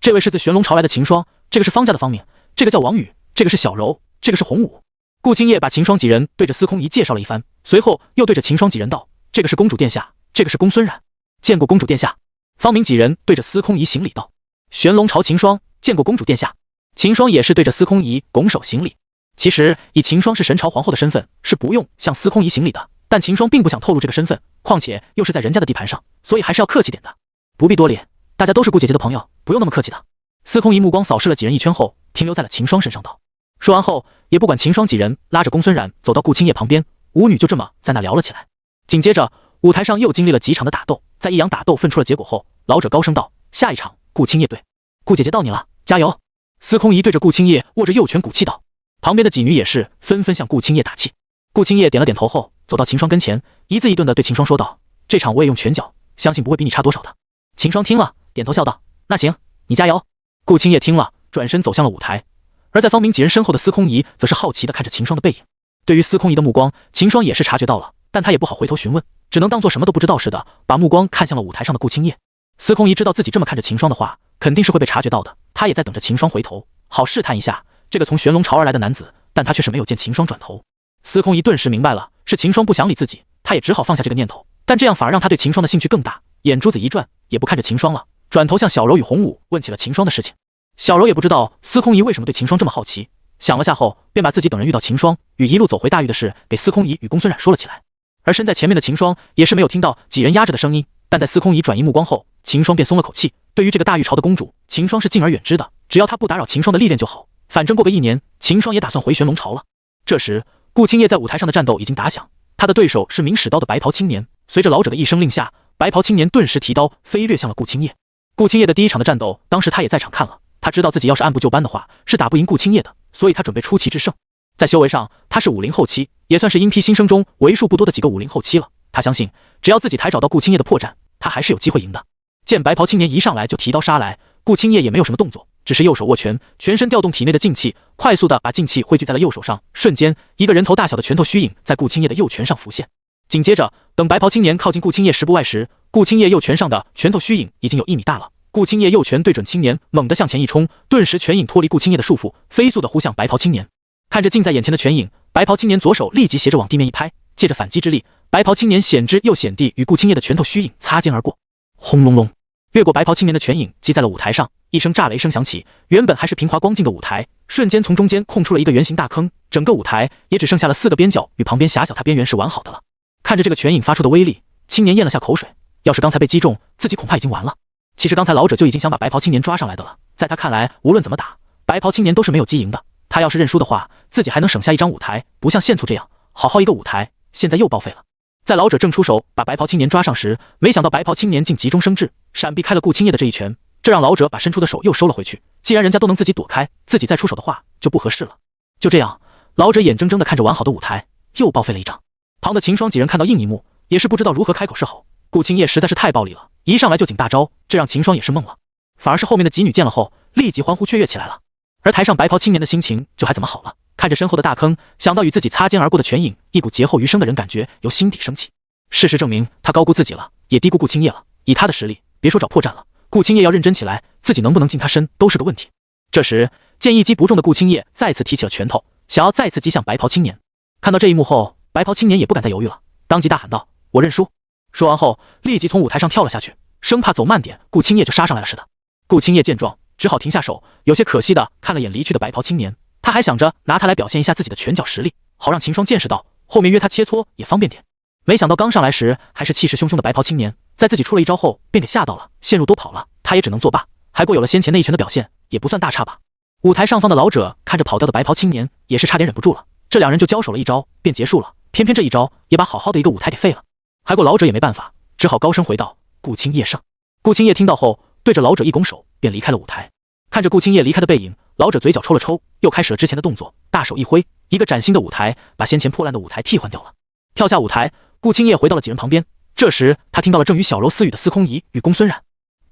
A: 这位是自玄龙朝来的秦霜，这个是方家的方敏，这个叫王宇，这个是小柔，这个是洪武。”顾青叶把秦霜几人对着司空仪介绍了一番，随后又对着秦霜几人道：“这个是公主殿下，这个是公孙冉，见过公主殿下。”方明几人对着司空仪行礼道：“玄龙朝秦霜，见过公主殿下。”秦霜也是对着司空仪拱手行礼。其实以秦霜是神朝皇后的身份，是不用向司空仪行礼的，但秦霜并不想透露这个身份，况且又是在人家的地盘上，所以还是要客气点的。不必多礼，大家都是顾姐姐的朋友，不用那么客气的。司空仪目光扫视了几人一圈后，停留在了秦霜身上道。说完后，也不管秦霜几人，拉着公孙冉走到顾青叶旁边，舞女就这么在那聊了起来。紧接着，舞台上又经历了几场的打斗，在一阳打斗分出了结果后，老者高声道：“下一场，顾青叶队，顾姐姐到你了，加油！”司空仪对着顾青叶握着右拳鼓气道。旁边的几女也是纷纷向顾青叶打气。顾青叶点了点头后，走到秦霜跟前，一字一顿地对秦霜说道：“这场我也用拳脚，相信不会比你差多少的。”秦霜听了，点头笑道：“那行，你加油。”顾青叶听了，转身走向了舞台。而在方明几人身后的司空仪则是好奇地看着秦霜的背影。对于司空仪的目光，秦霜也是察觉到了，但他也不好回头询问，只能当做什么都不知道似的，把目光看向了舞台上的顾青叶。司空仪知道自己这么看着秦霜的话，肯定是会被察觉到的，他也在等着秦霜回头，好试探一下这个从玄龙巢而来的男子，但他却是没有见秦霜转头。司空仪顿时明白了，是秦霜不想理自己，他也只好放下这个念头，但这样反而让他对秦霜的兴趣更大，眼珠子一转，也不看着秦霜了，转头向小柔与洪武问起了秦霜的事情。小柔也不知道司空仪为什么对秦霜这么好奇，想了下后，便把自己等人遇到秦霜与一路走回大狱的事给司空仪与公孙冉说了起来。而身在前面的秦霜也是没有听到几人压着的声音，但在司空仪转移目光后，秦霜便松了口气。对于这个大狱朝的公主，秦霜是敬而远之的，只要她不打扰秦霜的历练就好。反正过个1年，秦霜也打算回玄龙巢了。这时，顾青叶在舞台上的战斗已经打响，他的对手是明使刀的白袍青年。随着老者的一声令下，白袍青年顿时提刀飞掠向了顾青叶。顾青叶的第一场的战斗，当时他也在场看了，他知道自己要是按部就班的话，是打不赢顾青叶的，所以他准备出奇制胜。在修为上，他是50后期，也算是鹰批新生中为数不多的几个50后期了。他相信，只要自己台找到顾青叶的破绽，他还是有机会赢的。见白袍青年一上来就提刀杀来，顾青叶也没有什么动作，只是右手握拳，全身调动体内的劲气，快速的把劲气汇聚在了右手上。瞬间，一个人头大小的拳头虚影在顾青叶的右拳上浮现。紧接着，等白袍青年靠近顾青叶10步外时，顾青叶右拳上的拳头虚影已经有1米大了。顾青叶右拳对准青年，猛地向前一冲，顿时拳影脱离顾青叶的束缚，飞速的呼向白袍青年。看着近在眼前的拳影，白袍青年左手立即斜着往地面一拍，借着反击之力，白袍青年险之又险地与顾青叶的拳头虚影擦肩而过。轰隆隆，越过白袍青年的拳影击在了舞台上，一声炸雷声响起，原本还是平滑光净的舞台，瞬间从中间空出了一个圆形大坑，整个舞台也只剩下了4个边角与旁边狭小，它边缘是完好的了。看着这个拳影发出的威力，青年咽了下口水，要是刚才被击中，自己恐怕已经完了。其实刚才老者就已经想把白袍青年抓上来的了，在他看来，无论怎么打，白袍青年都是没有击赢的。他要是认输的话，自己还能省下一张舞台，不像献醋这样，好好一个舞台，现在又报废了。在老者正出手把白袍青年抓上时，没想到白袍青年竟急中生智，闪避开了顾青叶的这一拳，这让老者把伸出的手又收了回去。既然人家都能自己躲开，自己再出手的话就不合适了。就这样，老者眼睁睁地看着完好的舞台又报废了一张。旁的秦霜几人看到硬一幕，也是不知道如何开口是好。顾青叶实在是太暴力了，一上来就景大招，这让秦霜也是懵了。反而是后面的几女见了后，立即欢呼雀跃起来了。而台上白袍青年的心情就还怎么好了，看着身后的大坑，想到与自己擦肩而过的拳影，一股劫后余生的人感觉由心底升起。事实证明，他高估自己了，也低估顾青叶了。以他的实力，别说找破绽了，顾青叶要认真起来，自己能不能近他身都是个问题。这时，见一击不中的顾青叶再次提起了拳头，想要再次击向白袍青年。看到这一幕后，白袍青年也不敢再犹豫了，当即大喊道：“我认输！”说完后，立即从舞台上跳了下去，生怕走慢点，顾青叶就杀上来了似的。顾青叶见状，只好停下手，有些可惜的看了眼离去的白袍青年。他还想着拿他来表现一下自己的拳脚实力，好让秦霜见识到，后面约他切磋也方便点。没想到刚上来时还是气势汹汹的白袍青年，在自己出了一招后便给吓到了，陷入多跑了。他也只能作罢，还过有了先前那一拳的表现，也不算大差吧。舞台上方的老者看着跑掉的白袍青年，也是差点忍不住了。这两人就交手了一招便结束了，偏偏这一招也把好好的一个舞台给废了。还过老者也没办法，只好高声回道：“顾青叶胜。”顾青叶听到后，对着老者一拱手，便离开了舞台。看着顾青叶离开的背影，老者嘴角抽了抽，又开始了之前的动作，大手一挥，一个崭新的舞台把先前破烂的舞台替换掉了。跳下舞台，顾青叶回到了几人旁边。这时他听到了正与小柔私语的司空仪与公孙冉。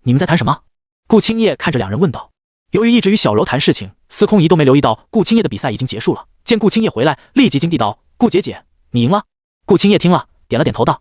A: 你们在谈什么？顾青叶看着两人问道。由于一直与小柔谈事情，司空仪都没留意到顾青叶的比赛已经结束了。见顾青叶回来，立即惊地道：“顾姐姐，你赢了。”顾青叶听了，点了点头道：“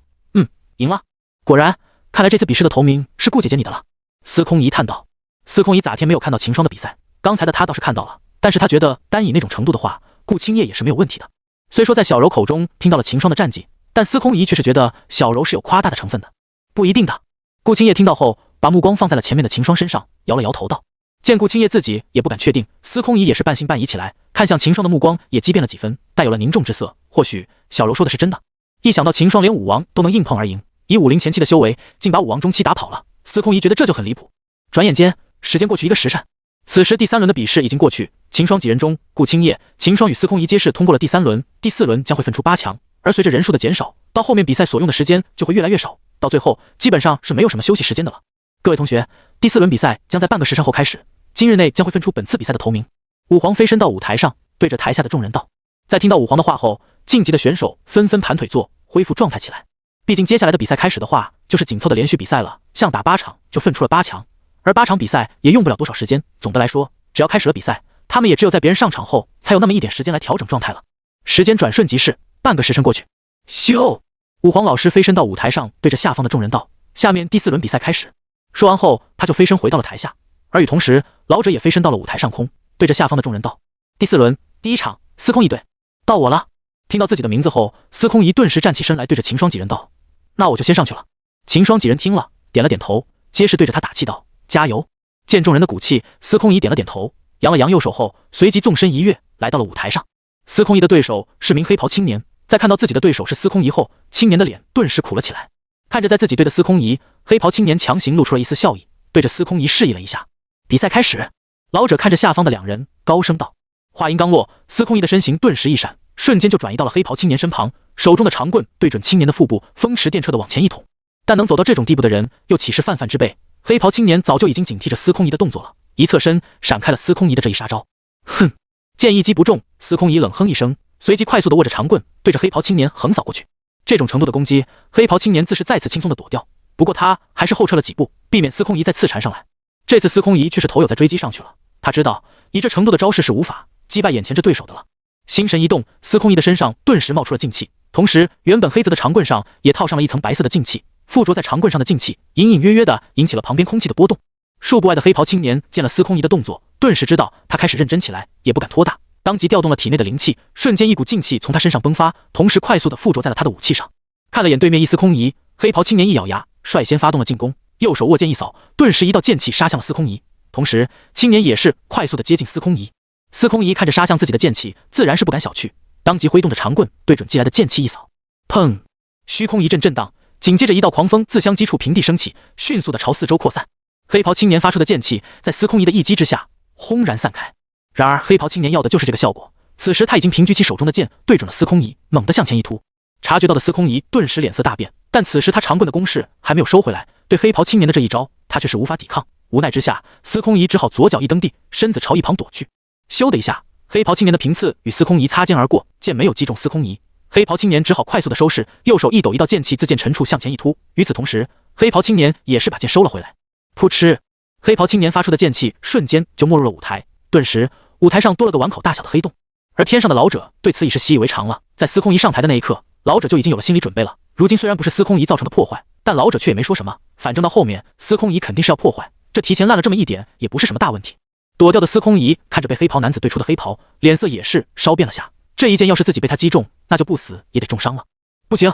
A: 赢了。果然，看来这次比试的头名是顾姐姐你的了。”司空仪叹道。司空仪咋天没有看到秦霜的比赛，刚才的他倒是看到了，但是他觉得单以那种程度的话，顾青叶也是没有问题的。虽说在小柔口中听到了秦霜的战绩，但司空仪却是觉得小柔是有夸大的成分的。不一定的。顾青叶听到后，把目光放在了前面的秦霜身上，摇了摇头道。见顾青叶自己也不敢确定，司空仪也是半信半疑起来，看向秦霜的目光也畸变了几分，带有了凝重之色。或许小柔说的是真的。一想到秦霜连武王都能硬碰而赢，以50前期的修为，竟把武王中期打跑了，司空仪觉得这就很离谱。转眼间，时间过去一个时辰。此时第3轮的比试已经过去，秦霜几人中，顾青叶、秦霜与司空仪皆是通过了第3轮，第4轮将会分出8强。而随着人数的减少，到后面比赛所用的时间就会越来越少，到最后基本上是没有什么休息时间的了。各位同学，第4轮比赛将在半个时辰后开始，今日内将会分出本次比赛的头名。武皇飞身到舞台上，对着台下的众人道。在听到武皇的话后，晋级的选手纷纷盘腿坐，恢复状态起来。毕竟接下来的比赛开始的话，就是紧凑的连续比赛了，像打8场就分出了8强，而8场比赛也用不了多少时间。总的来说，只要开始了比赛，他们也只有在别人上场后，才有那么一点时间来调整状态了。时间转瞬即逝，半个时辰过去。咻！武皇老师飞身到舞台上，对着下方的众人道：“下面第4轮比赛开始。”说完后，他就飞身回到了台下。而与同时，老者也飞身到了舞台上空，对着下方的众人道：“第4轮第1场，司空一队，到我了。听到自己的名字后，司空一顿时站起身来，对着秦霜几人道：“那我就先上去了。”秦霜几人听了，点了点头，皆是对着他打气道：“加油！”见众人的鼓气，司空一点了点头，扬了扬右手后，随即纵身一跃，来到了舞台上。司空一的对手是名黑袍青年，在看到自己的对手是司空一后，青年的脸顿时苦了起来。看着在自己队的司空一，黑袍青年强行露出了一丝笑意，对着司空一示意了一下。比赛开始。老者看着下方的2人，高声道。话音刚落，司空一的身形顿时一闪，瞬间就转移到了黑袍青年身旁，手中的长棍对准青年的腹部，风驰电掣的往前一捅。但能走到这种地步的人，又岂是泛泛之辈？黑袍青年早就已经警惕着司空一的动作了，一侧身闪开了司空一的这一杀招。哼！见一击不中，司空一冷哼一声，随即快速的握着长棍，对着黑袍青年横扫过去。这种程度的攻击，黑袍青年自是再次轻松的躲掉，不过他还是后撤了几步，避免司空一再刺缠上来。这次司空一却是头有在追击上去了，他知道以这程度的招式是无法击败眼前这对手的了。心神一动，司空一的身上顿时冒出了劲气，同时原本黑泽的长棍上也套上了一层白色的劲气，附着在长棍上的劲气隐隐约约的引起了旁边空气的波动。数步外的黑袍青年见了司空一的动作，顿时知道他开始认真起来，也不敢拖大，当即调动了体内的灵气，瞬间一股劲气从他身上迸发，同时快速的附着在了他的武器上。看了眼对面一司空一，黑袍青年一咬牙，率先发动了进攻，右手握剑一扫，顿时一道剑气杀向了司空一，同时青年也是快速的接近司空一。司空一看着杀向自己的剑气，自然是不敢小觑，当即挥动着长棍对准击来的剑气一扫，砰！虚空一阵震荡，紧接着一道狂风自相击处平地升起，迅速的朝四周扩散。黑袍青年发出的剑气在司空一的一击之下轰然散开。然而黑袍青年要的就是这个效果，此时他已经平举起手中的剑，对准了司空一，猛地向前一突。察觉到的司空一顿时脸色大变，但此时他长棍的攻势还没有收回来，对黑袍青年的这一招他却是无法抵抗。无奈之下，司空一只好左脚一蹬地，身子朝一旁躲去。咻的一下，黑袍青年的平刺与司空一擦肩而过，剑没有击中司空一，黑袍青年只好快速的收拾，右手一抖，一道剑气自剑沉处向前一突。与此同时，黑袍青年也是把剑收了回来。噗嗤，黑袍青年发出的剑气瞬间就没入了舞台，顿时舞台上多了个碗口大小的黑洞。而天上的老者对此已是习以为常了，在司空一上台的那一刻，老者就已经有了心理准备了。如今虽然不是司空一造成的破坏，但老者却也没说什么，反正到后面司空一肯定是要破坏，这提前烂了这么一点也不是什么大问题。躲掉的司空一看着被黑袍男子对出的黑袍，脸色也是稍变了下。这一剑要是自己被他击中，那就不死也得重伤了。不行，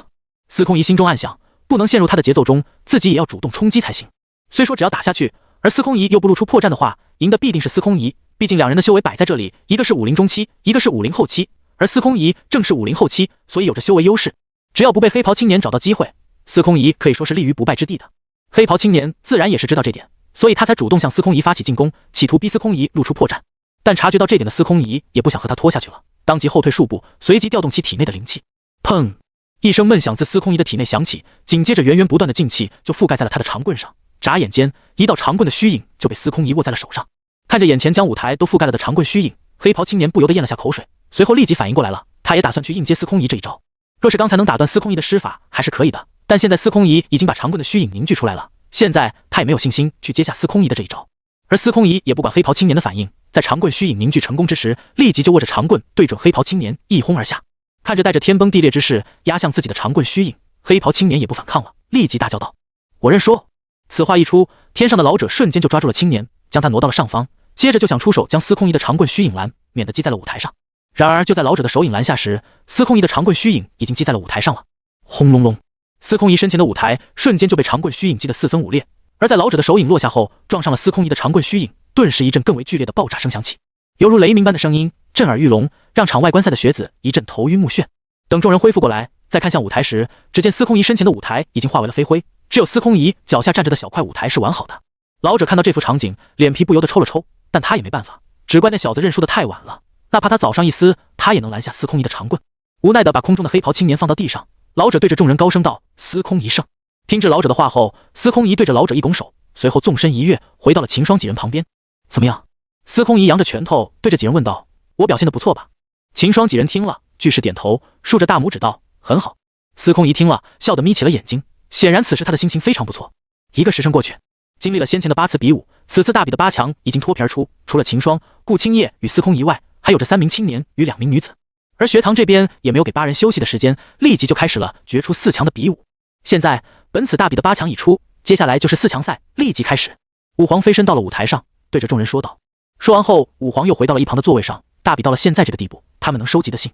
A: 司空一心中暗想，不能陷入他的节奏中，自己也要主动冲击才行。虽说只要打下去，而司空一又不露出破绽的话，赢的必定是司空一，毕竟两人的修为摆在这里，一个是50中期，一个是50后期，而司空一正是50后期，所以有着修为优势。只要不被黑袍青年找到机会，司空一可以说是立于不败之地的。黑袍青年自然也是知道这点，所以他才主动向司空一发起进攻，企图逼司空一露出破绽。但察觉到这点的司空一也不想和他拖下去了，当即后退数步，随即调动其体内的灵气。砰！一声闷响自司空一的体内响起，紧接着源源不断的劲气就覆盖在了他的长棍上。眨眼间，一道长棍的虚影就被司空一握在了手上。看着眼前将舞台都覆盖了的长棍虚影，黑袍青年不由得咽了下口水，随后立即反应过来了，他也打算去应接司空一这一招。若是刚才能打断司空一的施法还是可以的，但现在司空一已经把长棍的虚影凝聚出来了，现在他也没有信心去接下司空一的这一招。而司空一也不管黑袍青年的反应，在长棍虚影凝聚成功之时，立即就握着长棍对准黑袍青年一轰而下。看着带着天崩地裂之势压向自己的长棍虚影，黑袍青年也不反抗了，立即大叫道：“我认输！”此话一出，天上的老者瞬间就抓住了青年，将他挪到了上方，接着就想出手将司空一的长棍虚影拦，免得击在了舞台上。然而就在老者的手影拦下时，司空一的长棍虚影已经击在了舞台上了。轰隆隆，司空一身前的舞台瞬间就被长棍虚影击得四分五裂，而在老者的手影落下后，撞上了司空一的长棍虚影，顿时一阵更为剧烈的爆炸声响起，犹如雷鸣般的声音震耳欲聋，让场外观赛的学子一阵头晕目眩。等众人恢复过来，再看向舞台时，只见司空一身前的舞台已经化为了飞灰，只有司空一脚下站着的小块舞台是完好的。老者看到这幅场景，脸皮不由得抽了抽，但他也没办法，只怪那小子认输的太晚了，哪怕他早上一丝，他也能拦下司空一的长棍。无奈的把空中的黑袍青年放到地上，老者对着众人高声道：“司空一胜！”听至老者的话后，司空一对着老者一拱手，随后纵身一跃，回到了秦霜几人旁边。怎么样？司空一扬着拳头对着几人问道：“我表现得不错吧？”秦霜几人听了，俱是点头，竖着大拇指道：“很好。”司空一听了，笑得眯起了眼睛，显然此时他的心情非常不错。一个时辰过去，经历了先前的8次比武，此次大比的8强已经脱皮而出，除了秦霜、顾青叶与司空一外，还有着3名青年与2名女子。而学堂这边也没有给8人休息的时间，立即就开始了决出4强的比武。现在本次大比的8强已出，接下来就是4强赛立即开始。武皇飞身到了舞台上，对着众人说道。说完后，武皇又回到了一旁的座位上，大比到了现在这个地步，他们能收集的信，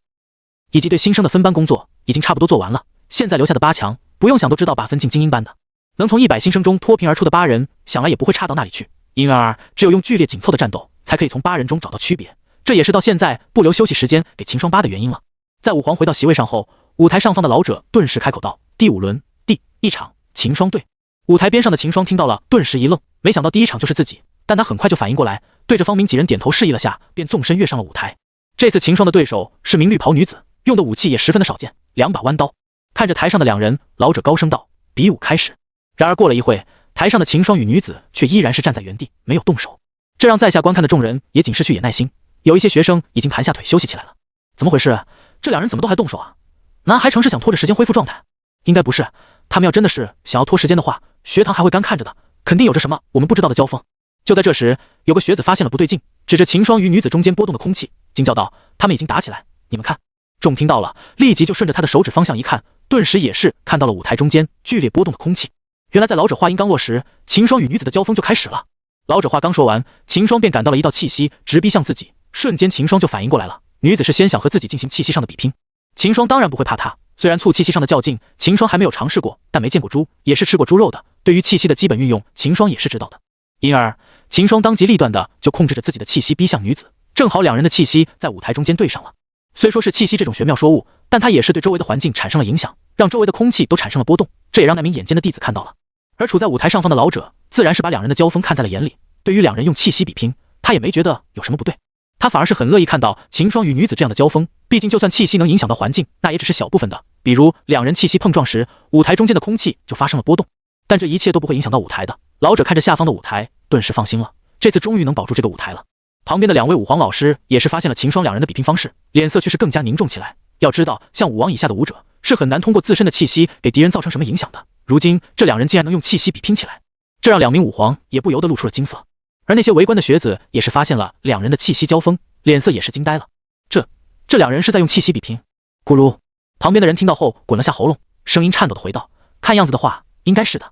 A: 以及对新生的分班工作已经差不多做完了。现在留下的8强，不用想都知道把分进精英班的。能从100新生中脱贫而出的8人，想来也不会差到那里去。因而，只有用剧烈紧凑的战斗，才可以从8人中找到区别。这也是到现在不留休息时间给秦霜8的原因了。在武皇回到席位上后，舞台上方的老者顿时开口道：“第5轮，第1场，秦霜队。”舞台边上的秦霜听到了，顿时一愣，没想到第1场就是自己，但他很快就反应过来，对着方明几人点头示意了下，便纵身跃上了舞台。这次秦霜的对手是名绿袍女子，用的武器也十分的少见，2把弯刀。看着台上的2人，老者高声道：“比武开始。”然而过了一会，台上的秦霜与女子却依然是站在原地，没有动手，这让在下观看的众人也仅失去野耐心。有一些学生已经盘下腿休息起来了。怎么回事？这2人怎么都还动手啊？难还成是想拖着时间恢复状态？应该不是，他们要真的是想要拖时间的话，学堂还会干看着的，肯定有着什么我们不知道的交锋。就在这时，有个学子发现了不对劲，指着秦霜与女子中间波动的空气，惊叫道：“他们已经打起来，你们看！”众听到了，立即就顺着他的手指方向一看，顿时也是看到了舞台中间剧烈波动的空气。原来在老者话音刚落时，秦霜与女子的交锋就开始了。老者话刚说完，秦霜便感到了一道气息直逼向自己，瞬间秦霜就反应过来了，女子是先想和自己进行气息上的比拼。秦霜当然不会怕她，虽然促气息上的较劲，秦霜还没有尝试过，但没见过猪，也是吃过猪肉的，对于气息的基本运用，秦霜也是知道的。因而，秦霜当机立断的就控制着自己的气息逼向女子，正好2人的气息在舞台中间对上了。虽说是气息这种玄妙说物，但它也是对周围的环境产生了影响，让周围的空气都产生了波动，这也让那名眼尖的弟子看到了。而处在舞台上方的老者，自然是把2人的交锋看在了眼里，对于2人用气息比拼，他也没觉得有什么不对，他反而是很乐意看到秦霜与女子这样的交锋，毕竟就算气息能影响到环境，那也只是小部分的，比如2人气息碰撞时，舞台中间的空气就发生了波动，但这一切都不会影响到舞台的。老者看着下方的舞台，顿时放心了，这次终于能保住这个舞台了。旁边的2位武皇老师也是发现了秦霜2人的比拼方式，脸色却是更加凝重起来。要知道，像武王以下的武者是很难通过自身的气息给敌人造成什么影响的，如今这2人竟然能用气息比拼起来，这让2名武皇也不由得露出了惊色。而那些围观的学子也是发现了2人的气息交锋，脸色也是惊呆了。这2人是在用气息比拼？咕噜，旁边的人听到后滚了下喉咙，声音颤抖的回道：“看样子的话，应该是的。”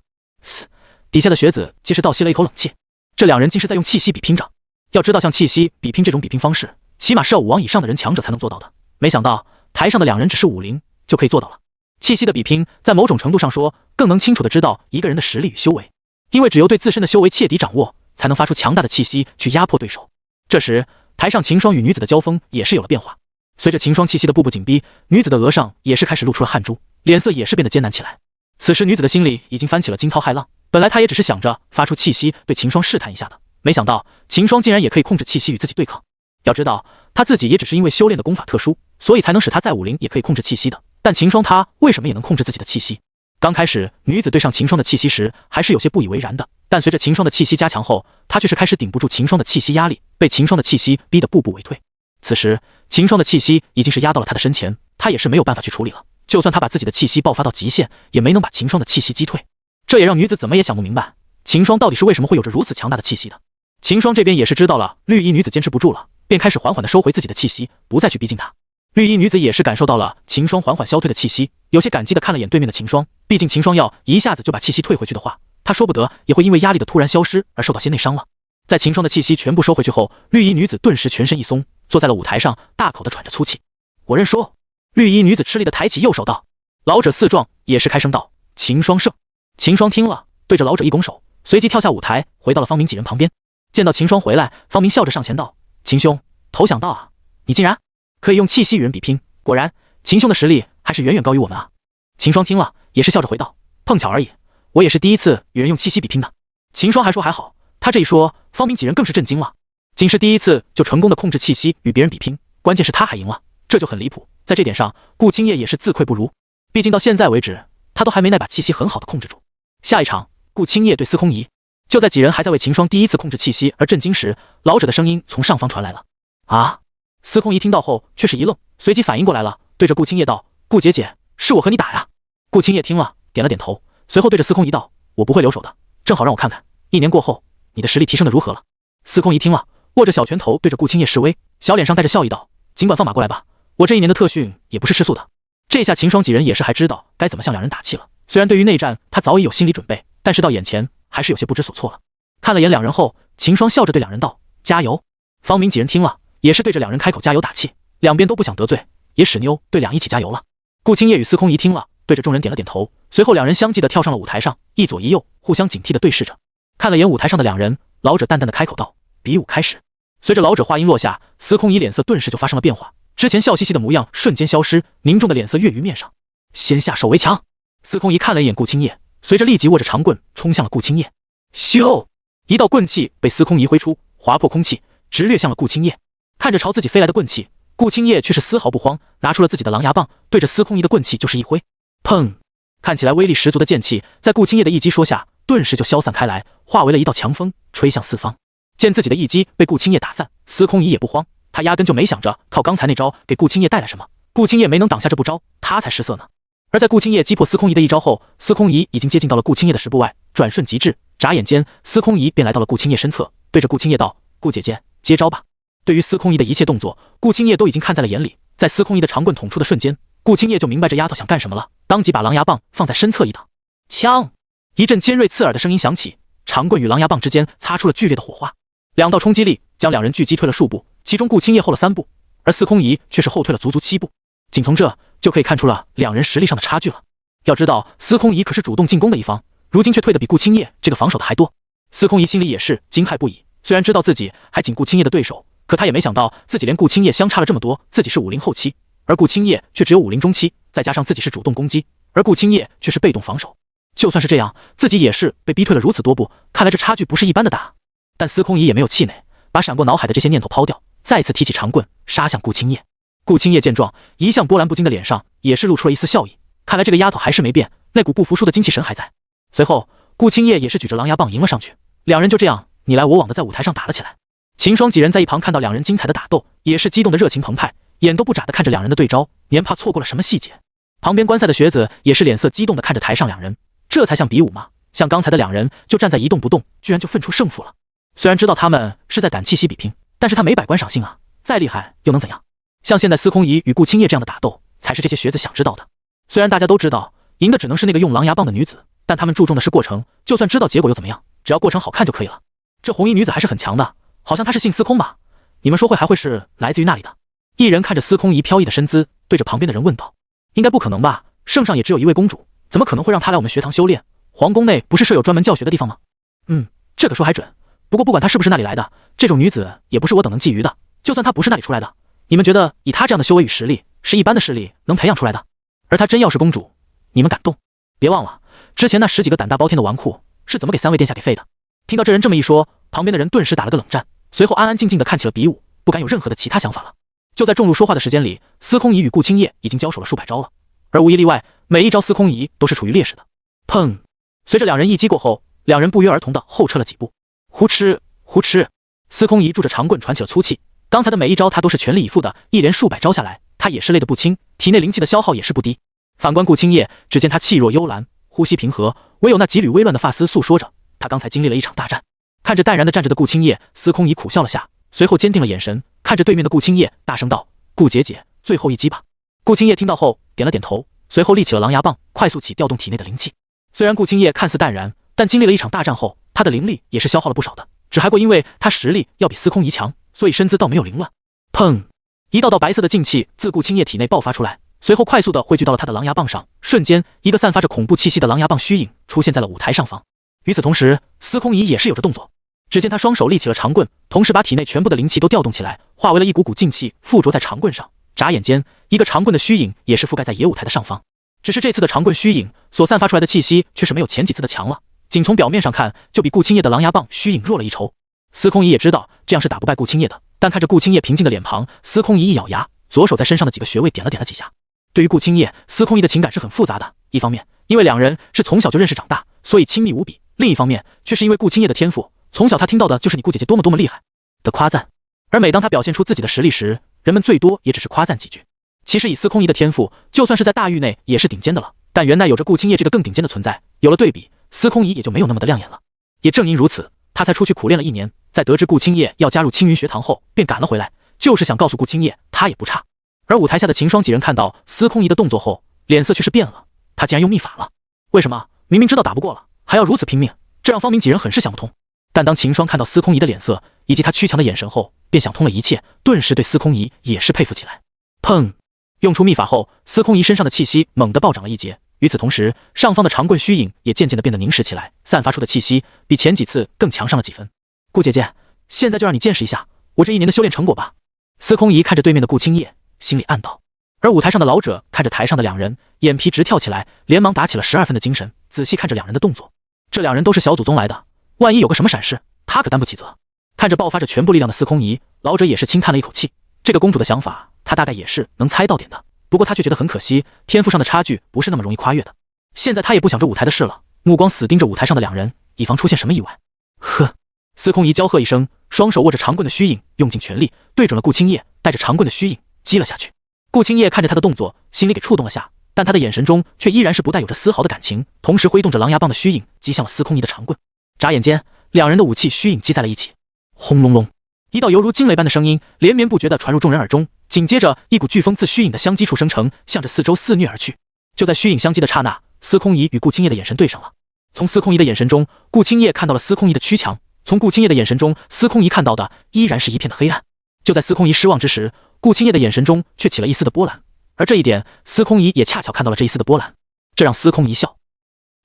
A: 底下的学子皆是倒吸了一口冷气，这2人竟是在用气息比拼着。要知道，像气息比拼这种比拼方式，起码是要武王以上的人强者才能做到的。没想到台上的2人只是50就可以做到了。气息的比拼，在某种程度上说，更能清楚的知道一个人的实力与修为，因为只有对自身的修为彻底掌握，才能发出强大的气息去压迫对手。这时，台上秦霜与女子的交锋也是有了变化。随着秦霜气息的步步紧逼，女子的额上也是开始露出了汗珠，脸色也是变得艰难起来。此时女子的心里已经翻起了惊涛骇浪，本来她也只是想着发出气息对秦霜试探一下的，没想到秦霜竟然也可以控制气息与自己对抗。要知道，她自己也只是因为修炼的功法特殊，所以才能使她在50也可以控制气息的，但秦霜她为什么也能控制自己的气息？刚开始女子对上秦霜的气息时还是有些不以为然的，但随着秦霜的气息加强后，她却是开始顶不住秦霜的气息压力，被秦霜的气息逼得步步为退。此时秦霜的气息已经是压到了她的身前，她也是没有办法去处理了，就算她把自己的气息爆发到极限，也没能把秦霜的气息击退。这也让女子怎么也想不明白，秦霜到底是为什么会有着如此强大的气息的。秦霜这边也是知道了绿衣女子坚持不住了，便开始缓缓地收回自己的气息，不再去逼近她。绿衣女子也是感受到了秦霜缓缓消退的气息，有些感激地看了眼对面的秦霜，毕竟秦霜要一下子就把气息退回去的话，她说不得也会因为压力的突然消失而受到些内伤了。在秦霜的气息全部收回去后，绿衣女子顿时全身一松，坐在了舞台上，大口地喘着粗气。我认输。绿衣女子吃力地抬起右手道。老者四壮也是开声道：“秦霜胜。”秦霜听了，对着老者一拱手，随即跳下舞台，回到了方明几人旁边。见到秦霜回来，方明笑着上前道：“秦兄，头想到啊，你竟然可以用气息与人比拼，果然秦兄的实力还是远远高于我们啊。”秦霜听了，也是笑着回道：“碰巧而已，我也是第一次与人用气息比拼的。”秦霜还说还好，他这一说，方明几人更是震惊了。仅是第一次就成功的控制气息与别人比拼，关键是他还赢了，这就很离谱。在这点上，顾青叶也是自愧不如，毕竟到现在为止，他都还没能把气息很好的控制住。下一场，顾青叶对司空仪。就在几人还在为秦霜第一次控制气息而震惊时，老者的声音从上方传来了：“啊！”司空仪听到后却是一愣，随即反应过来了，对着顾青叶道：“顾姐姐，是我和你打呀。”顾青叶听了，点了点头，随后对着司空仪道：“我不会留手的，正好让我看看1年过后你的实力提升的如何了。”司空仪听了，握着小拳头对着顾青叶示威，小脸上带着笑意道：“尽管放马过来吧，我这1年的特训也不是吃素的。”这下秦霜几人也是还知道该怎么向2人打气了。虽然对于内战他早已有心理准备，但是到眼前还是有些不知所措了。看了眼2人后，秦霜笑着对2人道：“加油！”方明几人听了，也是对着两人开口加油打气，两边都不想得罪，也使妞对俩一起加油了。顾青叶与司空仪听了，对着众人点了点头，随后两人相继的跳上了舞台上，一左一右，互相警惕的对视着。看了眼舞台上的两人，老者淡淡的开口道：“比武开始。”随着老者话音落下，司空仪脸色顿时就发生了变化，之前笑嘻嘻的模样瞬间消失，凝重的脸色跃于面上。先下手为强。司空仪看了一眼顾青叶，随着立即握着长棍冲向了顾青叶。咻！一道棍气被司空仪挥出，划破空气，直掠向了顾青叶。看着朝自己飞来的棍气，顾青叶却是丝毫不慌，拿出了自己的狼牙棒，对着司空仪的棍气就是一挥。砰！看起来威力十足的剑气，在顾青叶的一击说下，顿时就消散开来，化为了一道强风，吹向四方。见自己的一击被顾青叶打散，司空仪也不慌，他压根就没想着靠刚才那招给顾青叶带来什么。顾青叶没能挡下这部招，他才失色呢。而在顾青叶击破司空仪的一招后，司空仪已经接近到了顾青叶的10步外，转瞬即至，眨眼间，司空仪便来到了顾青叶身侧，对着顾青叶道：“顾姐姐，接招吧。”对于司空仪的一切动作，顾青叶都已经看在了眼里。在司空仪的长棍捅出的瞬间，顾青叶就明白这丫头想干什么了，当即把狼牙棒放在身侧一挡，枪！一阵尖锐刺耳的声音响起，长棍与狼牙棒之间擦出了剧烈的火花，两道冲击力将两人巨击退了数步，其中顾青叶后了3步，而司空仪却是后退了足足7步。仅从这就可以看出了两人实力上的差距了。要知道，司空仪可是主动进攻的一方，如今却退得比顾青叶这个防守的还多。司空仪心里也是惊骇不已，虽然知道自己还仅顾青叶的对手，可他也没想到自己连顾青叶相差了这么多，自己是50后期，而顾青叶却只有50中期，再加上自己是主动攻击，而顾青叶却是被动防守。就算是这样，自己也是被逼退了如此多步，看来这差距不是一般的大。但司空仪也没有气馁，把闪过脑海的这些念头抛掉，再次提起长棍杀向顾青叶。顾青叶见状，一向波澜不惊的脸上也是露出了一丝笑意，看来这个丫头还是没变，那股不服输的精气神还在。随后，顾青叶也是举着狼牙棒迎了上去，两人就这样你来我往的在舞台上打了起来。秦霜几人在一旁看到两人精彩的打斗，也是激动的热情澎湃，眼都不眨的看着两人的对招，年怕错过了什么细节。旁边观赛的学子也是脸色激动的看着台上两人，这才像比武吗？像刚才的两人就站在一动不动，居然就分出胜负了。虽然知道他们是在赶气息比拼，但是他没摆观赏性啊，再厉害又能怎样？像现在司空仪与顾青叶这样的打斗，才是这些学子想知道的。虽然大家都知道赢的只能是那个用狼牙棒的女子，但他们注重的是过程，就算知道结果又怎么样？只要过程好看就可以了。这红衣女子还是很强的，好像她是姓司空吧？你们说会还会是来自于那里的？一人看着司空仪飘逸的身姿，对着旁边的人问道：“应该不可能吧？圣上也只有一位公主，怎么可能会让她来我们学堂修炼？皇宫内不是设有专门教学的地方吗？”这个说还准。不过不管她是不是那里来的，这种女子也不是我等能觊觎的。就算她不是那里出来的，你们觉得以她这样的修为与实力，是一般的势力能培养出来的？而她真要是公主，你们敢动？别忘了，之前那10几个胆大包天的纨绔是怎么给3位殿下给废的？听到这人这么一说，旁边的人顿时打了个冷战，随后安安静静的看起了比武，不敢有任何的其他想法了。就在众路说话的时间里，司空仪与顾青叶已经交手了数百招了，而无一例外，每一招司空仪都是处于劣势的。砰！随着两人一击过后，两人不约而同的后撤了几步。呼哧呼哧，司空仪拄着长棍喘起了粗气。刚才的每一招他都是全力以赴的，一连数百招下来，他也是累得不轻，体内灵气的消耗也是不低。反观顾青叶，只见他气若幽兰，呼吸平和，唯有那几缕微乱的发丝诉说着他刚才经历了一场大战。看着淡然的站着的顾青叶，司空仪苦笑了下，随后坚定了眼神，看着对面的顾青叶，大声道：“顾姐姐，最后一击吧。”顾青叶听到后点了点头，随后立起了狼牙棒，快速起调动体内的灵气。虽然顾青叶看似淡然，但经历了一场大战后，他的灵力也是消耗了不少的，只还过因为他实力要比司空仪强，所以身姿倒没有凌乱。砰！一道道白色的劲气自顾青叶体内爆发出来，随后快速的汇聚到了他的狼牙棒上，瞬间一个散发着恐怖气息的狼牙棒虚影出现在了舞台上方。与此同时，司空仪也是有着动作，只见他双手立起了长棍，同时把体内全部的灵气都调动起来，化为了一股股劲气附着在长棍上。眨眼间，一个长棍的虚影也是覆盖在野舞台的上方。只是这次的长棍虚影所散发出来的气息却是没有前几次的强了，仅从表面上看就比顾青叶的狼牙棒虚影弱了一筹。司空仪也知道这样是打不败顾青叶的，但看着顾青叶平静的脸庞，司空仪一咬牙，左手在身上的几个穴位点了几下。对于顾青叶，司空仪的情感是很复杂的，一方面因为两人是从小就认识长大，所以亲密无比，另一方面却是因为顾青叶的天赋，从小他听到的就是你顾姐姐多么厉害的夸赞，而每当他表现出自己的实力时，人们最多也只是夸赞几句。其实以司空仪的天赋，就算是在大域内也是顶尖的了，但原来有着顾青叶这个更顶尖的存在，有了对比，司空仪也就没有那么的亮眼了。也正因如此，他才出去苦练了1年，在得知顾青叶要加入青云学堂后，便赶了回来，就是想告诉顾青叶他也不差。而舞台下的秦霜几人看到司空仪的动作后，脸色却是变了，他竟然用秘法了。为什么明明知道打不过了，还要如此拼命？这让方明几人很是想不通。但当秦霜看到司空仪的脸色，以及他屈强的眼神后，便想通了一切，顿时对司空仪也是佩服起来。砰！用出秘法后，司空仪身上的气息猛地暴涨了一截。与此同时，上方的长棍虚影也渐渐地变得凝实起来，散发出的气息比前几次更强上了几分。顾姐姐，现在就让你见识一下我这1年的修炼成果吧。司空仪看着对面的顾青叶，心里暗道。而舞台上的老者看着台上的两人，眼皮直跳起来，连忙打起了12分的精神，仔细看着两人的动作。这两人都是小祖宗来的，万一有个什么闪失，他可担不起责。看着爆发着全部力量的司空仪，老者也是轻叹了一口气。这个公主的想法，他大概也是能猜到点的，不过他却觉得很可惜，天赋上的差距不是那么容易跨越的。现在他也不想着舞台的事了，目光死盯着舞台上的两人，以防出现什么意外。呵！司空仪娇喝一声，双手握着长棍的虚影，用尽全力对准了顾青叶，带着长棍的虚影击了下去。顾青叶看着他的动作，心里给触动了下，但他的眼神中却依然是不带有着丝毫的感情，同时挥动着狼牙棒的虚影击向了司空仪的长棍。眨眼间，两人的武器虚影击在了一起，轰隆隆，一道犹如惊雷般的声音连绵不绝地传入众人耳中，紧接着一股飓风自虚影的相击处生成，向着四周肆虐而去。就在虚影相击的刹那，司空仪与顾青叶的眼神对上了。从司空仪的眼神中，顾青叶看到了司空仪的躯强；从顾青叶的眼神中，司空仪看到的依然是一片的黑暗。就在司空仪失望之时，顾青叶的眼神中却起了一丝的波澜，而这一点，司空仪也恰巧看到了这一丝的波澜，这让司空仪笑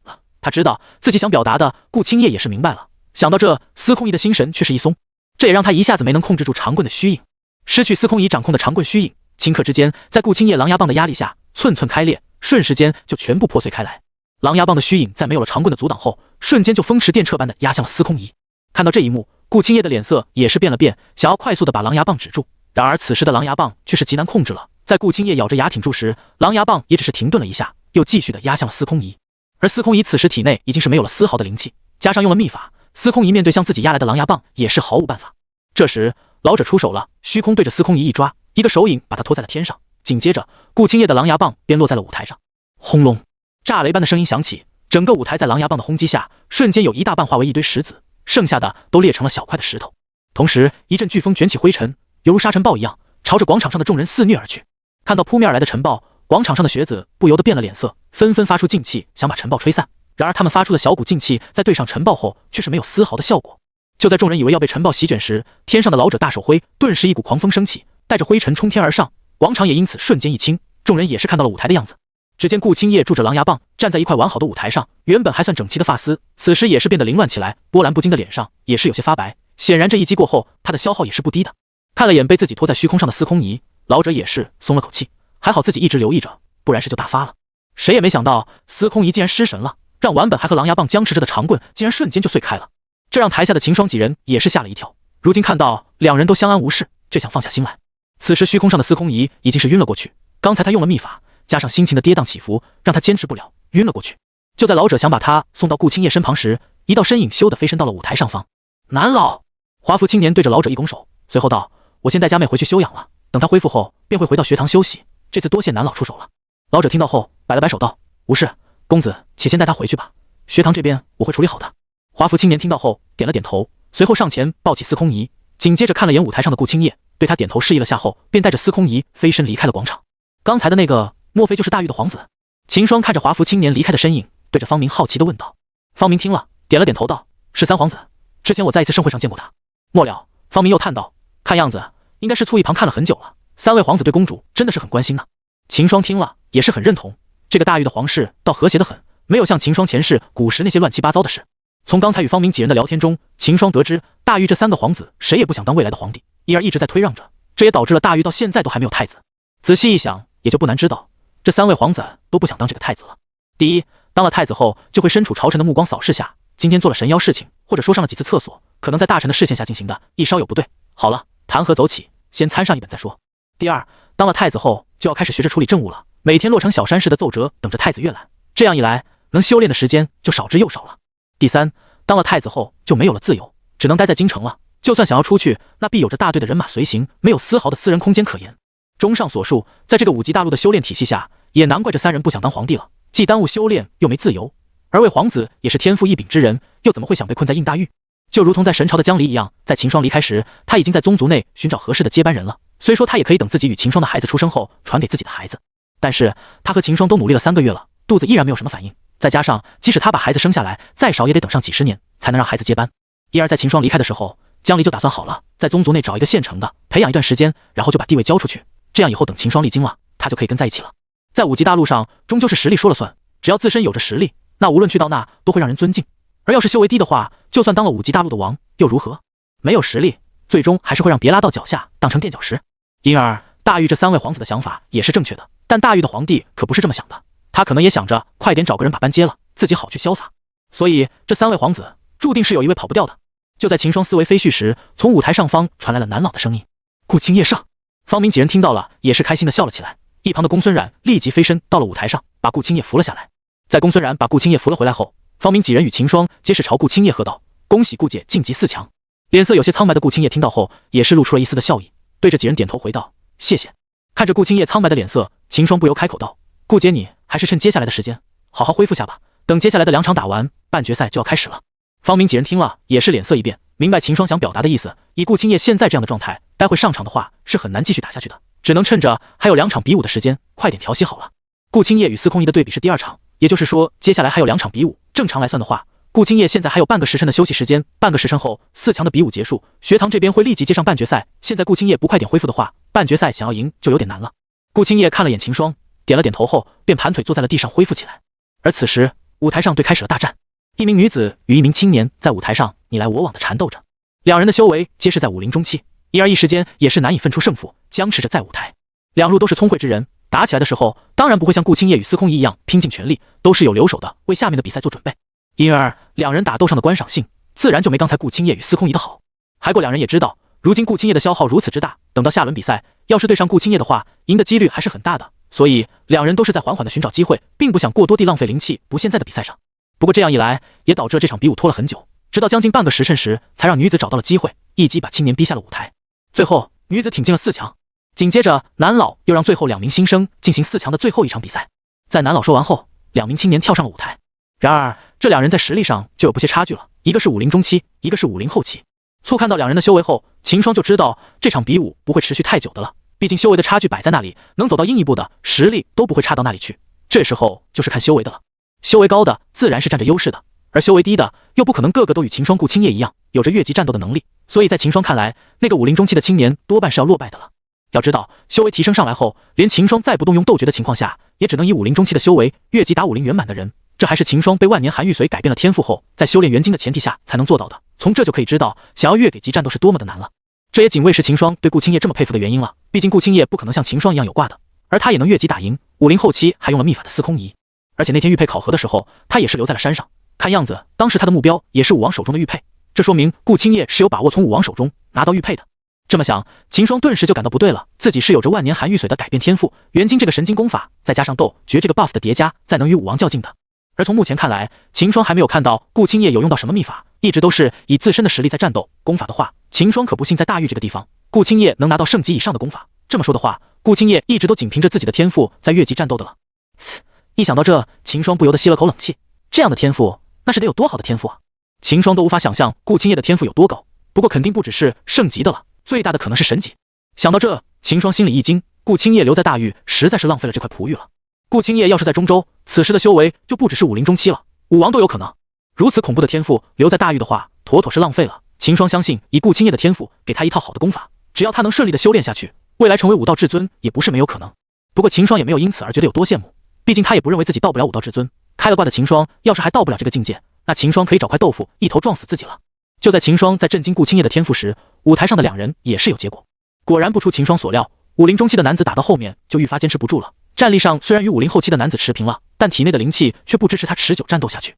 A: 了。他知道自己想表达的，顾青叶也是明白了。想到这，司空仪的心神却是一松，这也让他一下子没能控制住长棍的虚影。失去司空仪掌控的长棍虚影，顷刻之间，在顾青叶狼牙棒的压力下，寸寸开裂，瞬时间就全部破碎开来。狼牙棒的虚影在没有了长棍的阻挡后，瞬间就风驰电掣般的压向了司空仪。看到这一幕，顾青叶的脸色也是变了变，想要快速的把狼牙棒止住。然而此时的狼牙棒却是极难控制了，在顾青叶咬着牙挺住时，狼牙棒也只是停顿了一下，又继续的压向了司空仪。而司空仪此时体内已经是没有了丝毫的灵气，加上用了秘法，司空仪面对向自己压来的狼牙棒也是毫无办法。这时老者出手了，虚空对着司空仪一抓，一个手影把他拖在了天上。紧接着顾青叶的狼牙棒便落在了舞台上，轰隆，炸雷般的声音响起，整个舞台在狼牙棒的轰击下，瞬间有一大半化为一堆石子，剩下的都裂成了小块的石头。同时一阵飓风卷起灰尘，犹如沙尘暴一样朝着广场上的众人肆虐而去。看到扑面而来的尘暴，广场上的学子不由得变了脸色，纷纷发出劲气想把尘暴吹散。然而他们发出的小股劲气在对上尘暴后却是没有丝毫的效果。就在众人以为要被尘暴席卷时，天上的老者大手挥，顿时一股狂风升起，带着灰尘冲天而上，广场也因此瞬间一清。众人也是看到了舞台的样子，只见顾青叶拄着狼牙棒站在一块完好的舞台上，原本还算整齐的发丝此时也是变得凌乱起来，波澜不惊的脸上也是有些发白，显然这一击过后他的消耗也是不低的。看了眼被自己拖在虚空上的司空仪，老者也是松了口气，还好自己一直留意着，不然是就大发了。谁也没想到司空仪竟然失神了，让原本还和狼牙棒僵持着的长棍竟然瞬间就碎开了，这让台下的秦霜几人也是吓了一跳。如今看到两人都相安无事，这想放下心来。此时虚空上的司空仪已经是晕了过去，刚才他用了秘法，加上心情的跌宕起伏，让他坚持不了，晕了过去。就在老者想把他送到顾青叶身旁时，一道身影咻地飞身到了舞台上方。南老，华服青年对着老者一拱手，随后道：我先带佳妹回去休养了，等她恢复后便会回到学堂休息，这次多谢南老出手了。老者听到后摆了摆手道：无事，公子且先带她回去吧，学堂这边我会处理好的。华服青年听到后点了点头，随后上前抱起司空仪，紧接着看了眼舞台上的顾青叶，对他点头示意了下后，便带着司空仪飞身离开了广场。刚才的那个莫非就是大玉的皇子？秦霜看着华服青年离开的身影，对着方明好奇地问道。方明听了点了点头道：是三皇子，之前我在一次盛会上见过他。末了，方明又叹道：看样子应该是醋一旁看了很久了，三位皇子对公主真的是很关心呢。秦霜听了也是很认同，这个大玉的皇室倒和谐得很，没有像秦霜前世古时那些乱七八糟的事。从刚才与方明几人的聊天中，秦霜得知大玉这三个皇子谁也不想当未来的皇帝，因而一直在推让着，这也导致了大玉到现在都还没有太子。仔细一想，也就不难知道，这三位皇子都不想当这个太子了。第一，当了太子后就会身处朝臣的目光扫视下，今天做了神妖事情，或者说上了几次厕所，可能在大臣的视线下进行的，一稍有不对，好了，谈何走起，先参上一本再说。第二，当了太子后就要开始学着处理政务了，每天落成小山似的奏折等着太子阅览，这样一来能修炼的时间就少之又少了。第三，当了太子后就没有了自由，只能待在京城了，就算想要出去，那必有着大队的人马随行，没有丝毫的私人空间可言。综上所述，在这个五级大陆的修炼体系下，也难怪这三人不想当皇帝了，既耽误修炼又没自由。而位皇子也是天赋异禀之人，又怎么会想被困在应大狱？就如同在神朝的江离一样，在秦霜离开时，他已经在宗族内寻找合适的接班人了。虽说他也可以等自己与秦霜的孩子出生后传给自己的孩子，但是他和秦霜都努力了3个月了，肚子依然没有什么反应。再加上即使他把孩子生下来，再少也得等上几10年才能让孩子接班。因而在秦霜离开的时候，江离就打算好了，在宗族内找一个现成的，培养一段时间，然后就把地位交出去，这样以后等秦霜历经了，他就可以跟在一起了。在五级大陆上，终究是实力说了算，只要自身有着实力，那无论去到那都会让人尊敬。而要是修为低的话，就算当了五级大陆的王又如何？没有实力，最终还是会让别拉到脚下，当成垫脚石。因而大玉这3位皇子的想法也是正确的，但大玉的皇帝可不是这么想的，他可能也想着快点找个人把班接了，自己好去潇洒。所以这3位皇子注定是有一位跑不掉的。就在秦霜思维飞絮时，从舞台上方传来了南老的声音：“顾青叶上。”方明几人听到了，也是开心的笑了起来。一旁的公孙冉立即飞身到了舞台上，把顾青叶扶了下来。在公孙冉把顾青叶扶了回来后，方明几人与秦霜皆是朝顾青叶喝道：“恭喜顾姐晋级4强。”脸色有些苍白的顾青叶听到后，也是露出了一丝的笑意，对着几人点头回道：“谢谢。”看着顾青叶苍白的脸色，秦霜不由开口道：“顾姐，你还是趁接下来的时间好好恢复下吧，等接下来的2场打完，半决赛就要开始了。”方明几人听了也是脸色一变，明白秦霜想表达的意思，以顾青叶现在这样的状态，待会上场的话是很难继续打下去的，只能趁着还有2场比武的时间，快点调息好了。顾青叶与司空仪的对比是第2场，也就是说接下来还有2场比武，正常来算的话，顾青叶现在还有半个时辰的休息时间，半个时辰后4强的比武结束，学堂这边会立即接上半决赛，现在顾青叶不快点恢复的话，半决赛想要赢就有点难了。顾青叶看了眼秦霜，点了点头后，便盘腿坐在了地上恢复起来。而此时舞台上对开始了大战，一名女子与一名青年在舞台上你来我往的缠斗着，两人的修为皆是在武林中期，一时间也是难以分出胜负，僵持着在舞台。两路都是聪慧之人，打起来的时候当然不会像顾青叶与司空仪一样拼尽全力，都是有留手的，为下面的比赛做准备。因而两人打斗上的观赏性自然就没刚才顾青叶与司空仪的好。还过两人也知道，如今顾青叶的消耗如此之大，等到下轮比赛要是对上顾青叶的话，赢的几率还是很大的，所以两人都是在缓缓的寻找机会，并不想过多地浪费灵气不现在的比赛上。不过这样一来也导致了这场比武拖了很久，直到将近半个时辰时才让女子找到了机会，一击把青年逼下了舞台。最后女子挺进了4强，紧接着南老又让最后2名新生进行4强的最后一场比赛。在南老说完后，2名青年跳上了舞台。然而这两人在实力上就有不些差距了，一个是武林中期，一个是武林后期。粗看到两人的修为后，秦霜就知道这场比武不会持续太久的了，毕竟修为的差距摆在那里，能走到硬一步的实力都不会差到那里去，这时候就是看修为的了。修为高的自然是占着优势的，而修为低的又不可能个个都与秦霜顾青叶一样有着越级战斗的能力，所以在秦霜看来，那个武林中期的青年多半是要落败的了。要知道修为提升上来后，连秦霜再不动用斗诀的情况下，也只能以武林中期的修为越级打武林圆满的人，这还是秦霜被万年寒玉髓改变了天赋后，在修炼元晶的前提下才能做到的。从这就可以知道，想要越给级战斗是多么的难了。这也仅为是秦霜对顾青叶这么佩服的原因了，毕竟顾青叶不可能像秦霜一样有挂的，而他也能越级打赢武林后期还用了秘法的司空仪。而且那天玉佩考核的时候，他也是留在了山上，看样子当时他的目标也是武王手中的玉佩，这说明顾青叶是有把握从武王手中拿到玉佩的。这么想，秦霜顿时就感到不对了，自己是有着万年寒玉髓的改变天赋，元晶这个神经功法，再加上斗诀这个 buff 的叠加，再能与武王较劲的。而从目前看来，秦霜还没有看到顾青叶有用到什么秘法，一直都是以自身的实力在战斗。功法的话，秦霜可不信在大玉这个地方，顾青叶能拿到圣级以上的功法。这么说的话，顾青叶一直都仅凭着自己的天赋在越级战斗的了。一想到这，秦霜不由得吸了口冷气，这样的天赋，那是得有多好的天赋啊！秦霜都无法想象顾青叶的天赋有多高，不过肯定不只是圣级的了，最大的可能是神级。想到这，秦霜心里一惊，顾青叶留在大玉实在是浪费了这块璞玉了。顾青叶要是在中州，此时的修为就不只是武林中期了，武王都有可能。如此恐怖的天赋留在大玉的话，妥妥是浪费了。秦霜相信，以顾青叶的天赋，给他一套好的功法，只要他能顺利的修炼下去，未来成为武道至尊也不是没有可能。不过秦霜也没有因此而觉得有多羡慕，毕竟他也不认为自己到不了武道至尊。开了挂的秦霜要是还到不了这个境界，那秦霜可以找块豆腐一头撞死自己了。就在秦霜在震惊顾青叶的天赋时，舞台上的两人也是有结果。果然不出秦霜所料，武林中期的男子打到后面就愈发坚持不住了，战力上虽然与武林后期的男子持平了，但体内的灵气却不支持他持久战斗下去。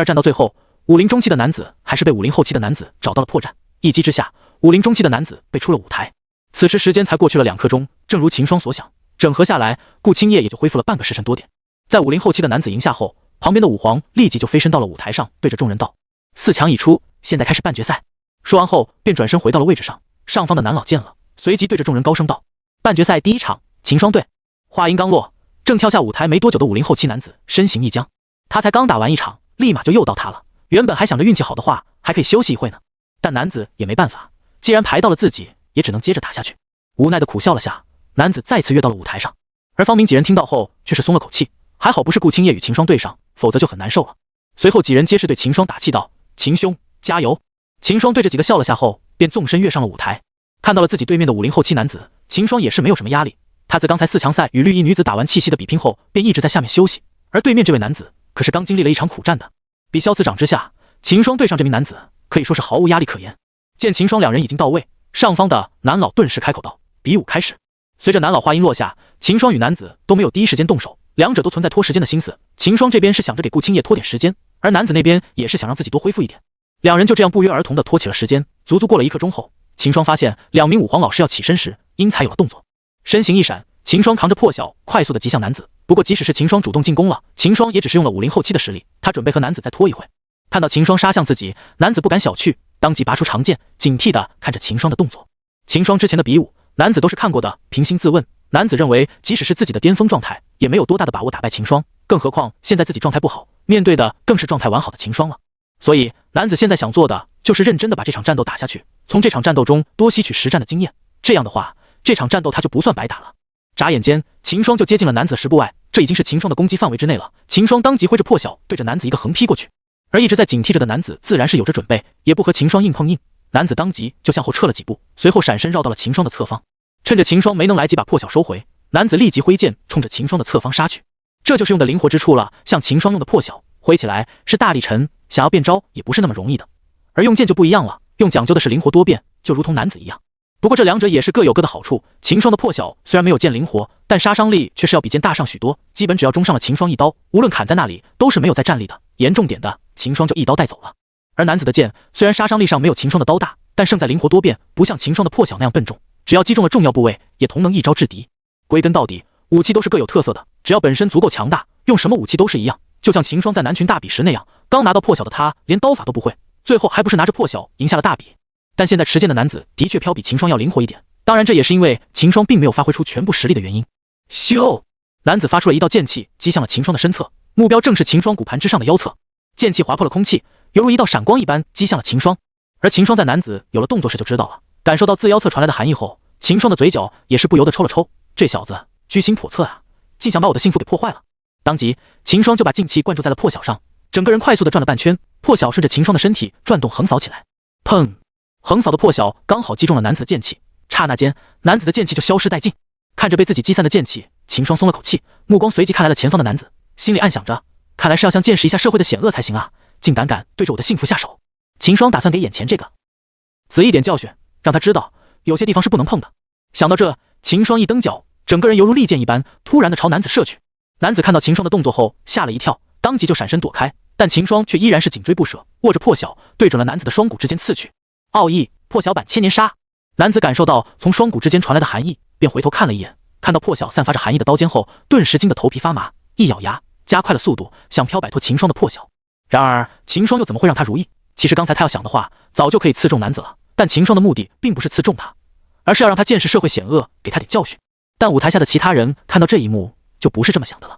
A: 战到最后，武林中期的男子还是被武林后期的男子找到了破绽，一击之下，武林中期的男子被出了舞台。此时时间才过去了2刻钟，正如秦霜所想，整合下来，顾青叶也就恢复了半个时辰多点。在武林后期的男子赢下后，旁边的武皇立即就飞身到了舞台上，对着众人道：“4强已出，现在开始半决赛。”说完后便转身回到了位置上。上方的南老见了，随即对着众人高声道：“半决赛第1场，秦霜队。”话音刚落，正跳下舞台没多久的武林后期男子身形一僵，他才刚打完1场，立马就又到他了。原本还想着运气好的话还可以休息一会呢，但男子也没办法，既然排到了自己，也只能接着打下去。无奈的苦笑了下，男子再次跃到了舞台上。而方明几人听到后却是松了口气，还好不是顾青叶与秦霜对上，否则就很难受了。随后几人皆是对秦霜打气道：“秦兄加油！”秦霜对着几个笑了下后，便纵身跃上了舞台。看到了自己对面的50后期男子，秦霜也是没有什么压力。他自刚才4强赛与绿衣女子打完气息的比拼后，便一直在下面休息。而对面这位男子可是刚经历了一场苦战的。比萧此长之下，秦霜对上这名男子可以说是毫无压力可言。见秦霜两人已经到位，上方的男老顿时开口道：“比武开始。”随着男老话音落下，秦霜与男子都没有第一时间动手，两者都存在拖时间的心思。秦霜这边是想着给顾青叶拖点时间，而男子那边也是想让自己多恢复一点。两人就这样不约而同地拖起了时间。足足过了1刻钟后，秦霜发现2名武皇老师要起身时，因才有了动作。身形一闪，秦霜扛着破晓快速地击向男子。不过即使是秦霜主动进攻了，秦霜也只是用了50后期的实力，他准备和男子再拖一会。看到秦霜杀向自己，男子不敢小觑，当即拔出长剑，警惕地看着秦霜的动作。秦霜之前的比武，男子都是看过的，平心自问，男子认为即使是自己的巅峰状态，也没有多大的把握打败秦霜，更何况现在自己状态不好，面对的更是状态完好的秦霜了。所以男子现在想做的就是认真的把这场战斗打下去，从这场战斗中多吸取实战的经验，这样的话，这场战斗他就不算白打了。眨眼间，秦霜就接近了男子10步外，这已经是秦霜的攻击范围之内了。秦霜当即挥着破晓对着男子一个横劈过去，而一直在警惕着的男子自然是有着准备，也不和秦霜硬碰硬。男子当即就向后撤了几步，随后闪身绕到了秦霜的侧方。趁着秦霜没能来及把破晓收回，男子立即挥剑冲着秦霜的侧方杀去。这就是用的灵活之处了，像秦霜用的破晓挥起来是大力沉，想要变招也不是那么容易的。而用剑就不一样了，用讲究的是灵活多变，就如同男子一样。不过这两者也是各有各的好处。秦霜的破晓虽然没有剑灵活，但杀伤力却是要比剑大上许多，基本只要中上了秦霜一刀，无论砍在那里都是没有再战力的，严重点的秦霜就一刀带走了。而男子的剑虽然杀伤力上没有秦霜的刀大，但胜在灵活多变，不像秦霜的破晓那样笨重，只要击中了重要部位，也同能一招制敌。归根到底，武器都是各有特色的，只要本身足够强大，用什么武器都是一样。就像秦霜在南群大比时那样，刚拿到破晓的他连刀法都不会，最后还不是拿着破晓赢下了大比。但现在持剑的男子的确飘比秦霜要灵活一点，当然这也是因为秦霜并没有发挥出全部实力的原因。咻！男子发出了一道剑气，击向了秦霜的身侧，目标正是秦霜骨盘之上的腰侧。剑气划破了空气，犹如一道闪光一般击向了秦霜。而秦霜在男子有了动作时就知道了，感受到自腰侧传来的寒意后，秦霜的嘴角也是不由得抽了抽。这小子居心叵测啊，竟想把我的幸福给破坏了。当即秦霜就把劲气灌注在了破晓上，整个人快速的转了半圈，破晓顺着秦霜的身体转动横扫起来。砰！横扫的破晓刚好击中了男子的剑气，刹那间男子的剑气就消失殆尽。看着被自己击散的剑气，秦霜松了口气，目光随即看来了前方的男子，心里暗想着，看来是要向见识一下社会的险恶才行啊，竟胆敢对着我的幸福下手。秦霜打算给眼前这个子一点教训，让他知道有些地方是不能碰的。想到这，秦霜一蹬脚，整个人犹如利剑一般，突然的朝男子射去。男子看到秦霜的动作后吓了一跳，当即就闪身躲开，但秦霜却依然是紧追不舍，握着破晓对准了男子的双骨之间刺去。奥义破晓版千年杀。男子感受到从双骨之间传来的寒意，便回头看了一眼，看到破晓散发着寒意的刀尖后，顿时惊得头皮发麻，一咬牙加快了速度，想飘摆脱秦霜的破晓。然而秦霜又怎么会让他如意？其实刚才他要想的话，早就可以刺中男子了，但秦霜的目的并不是刺中他，而是要让他见识社会险恶，给他点教训。但舞台下的其他人看到这一幕，就不是这么想的了。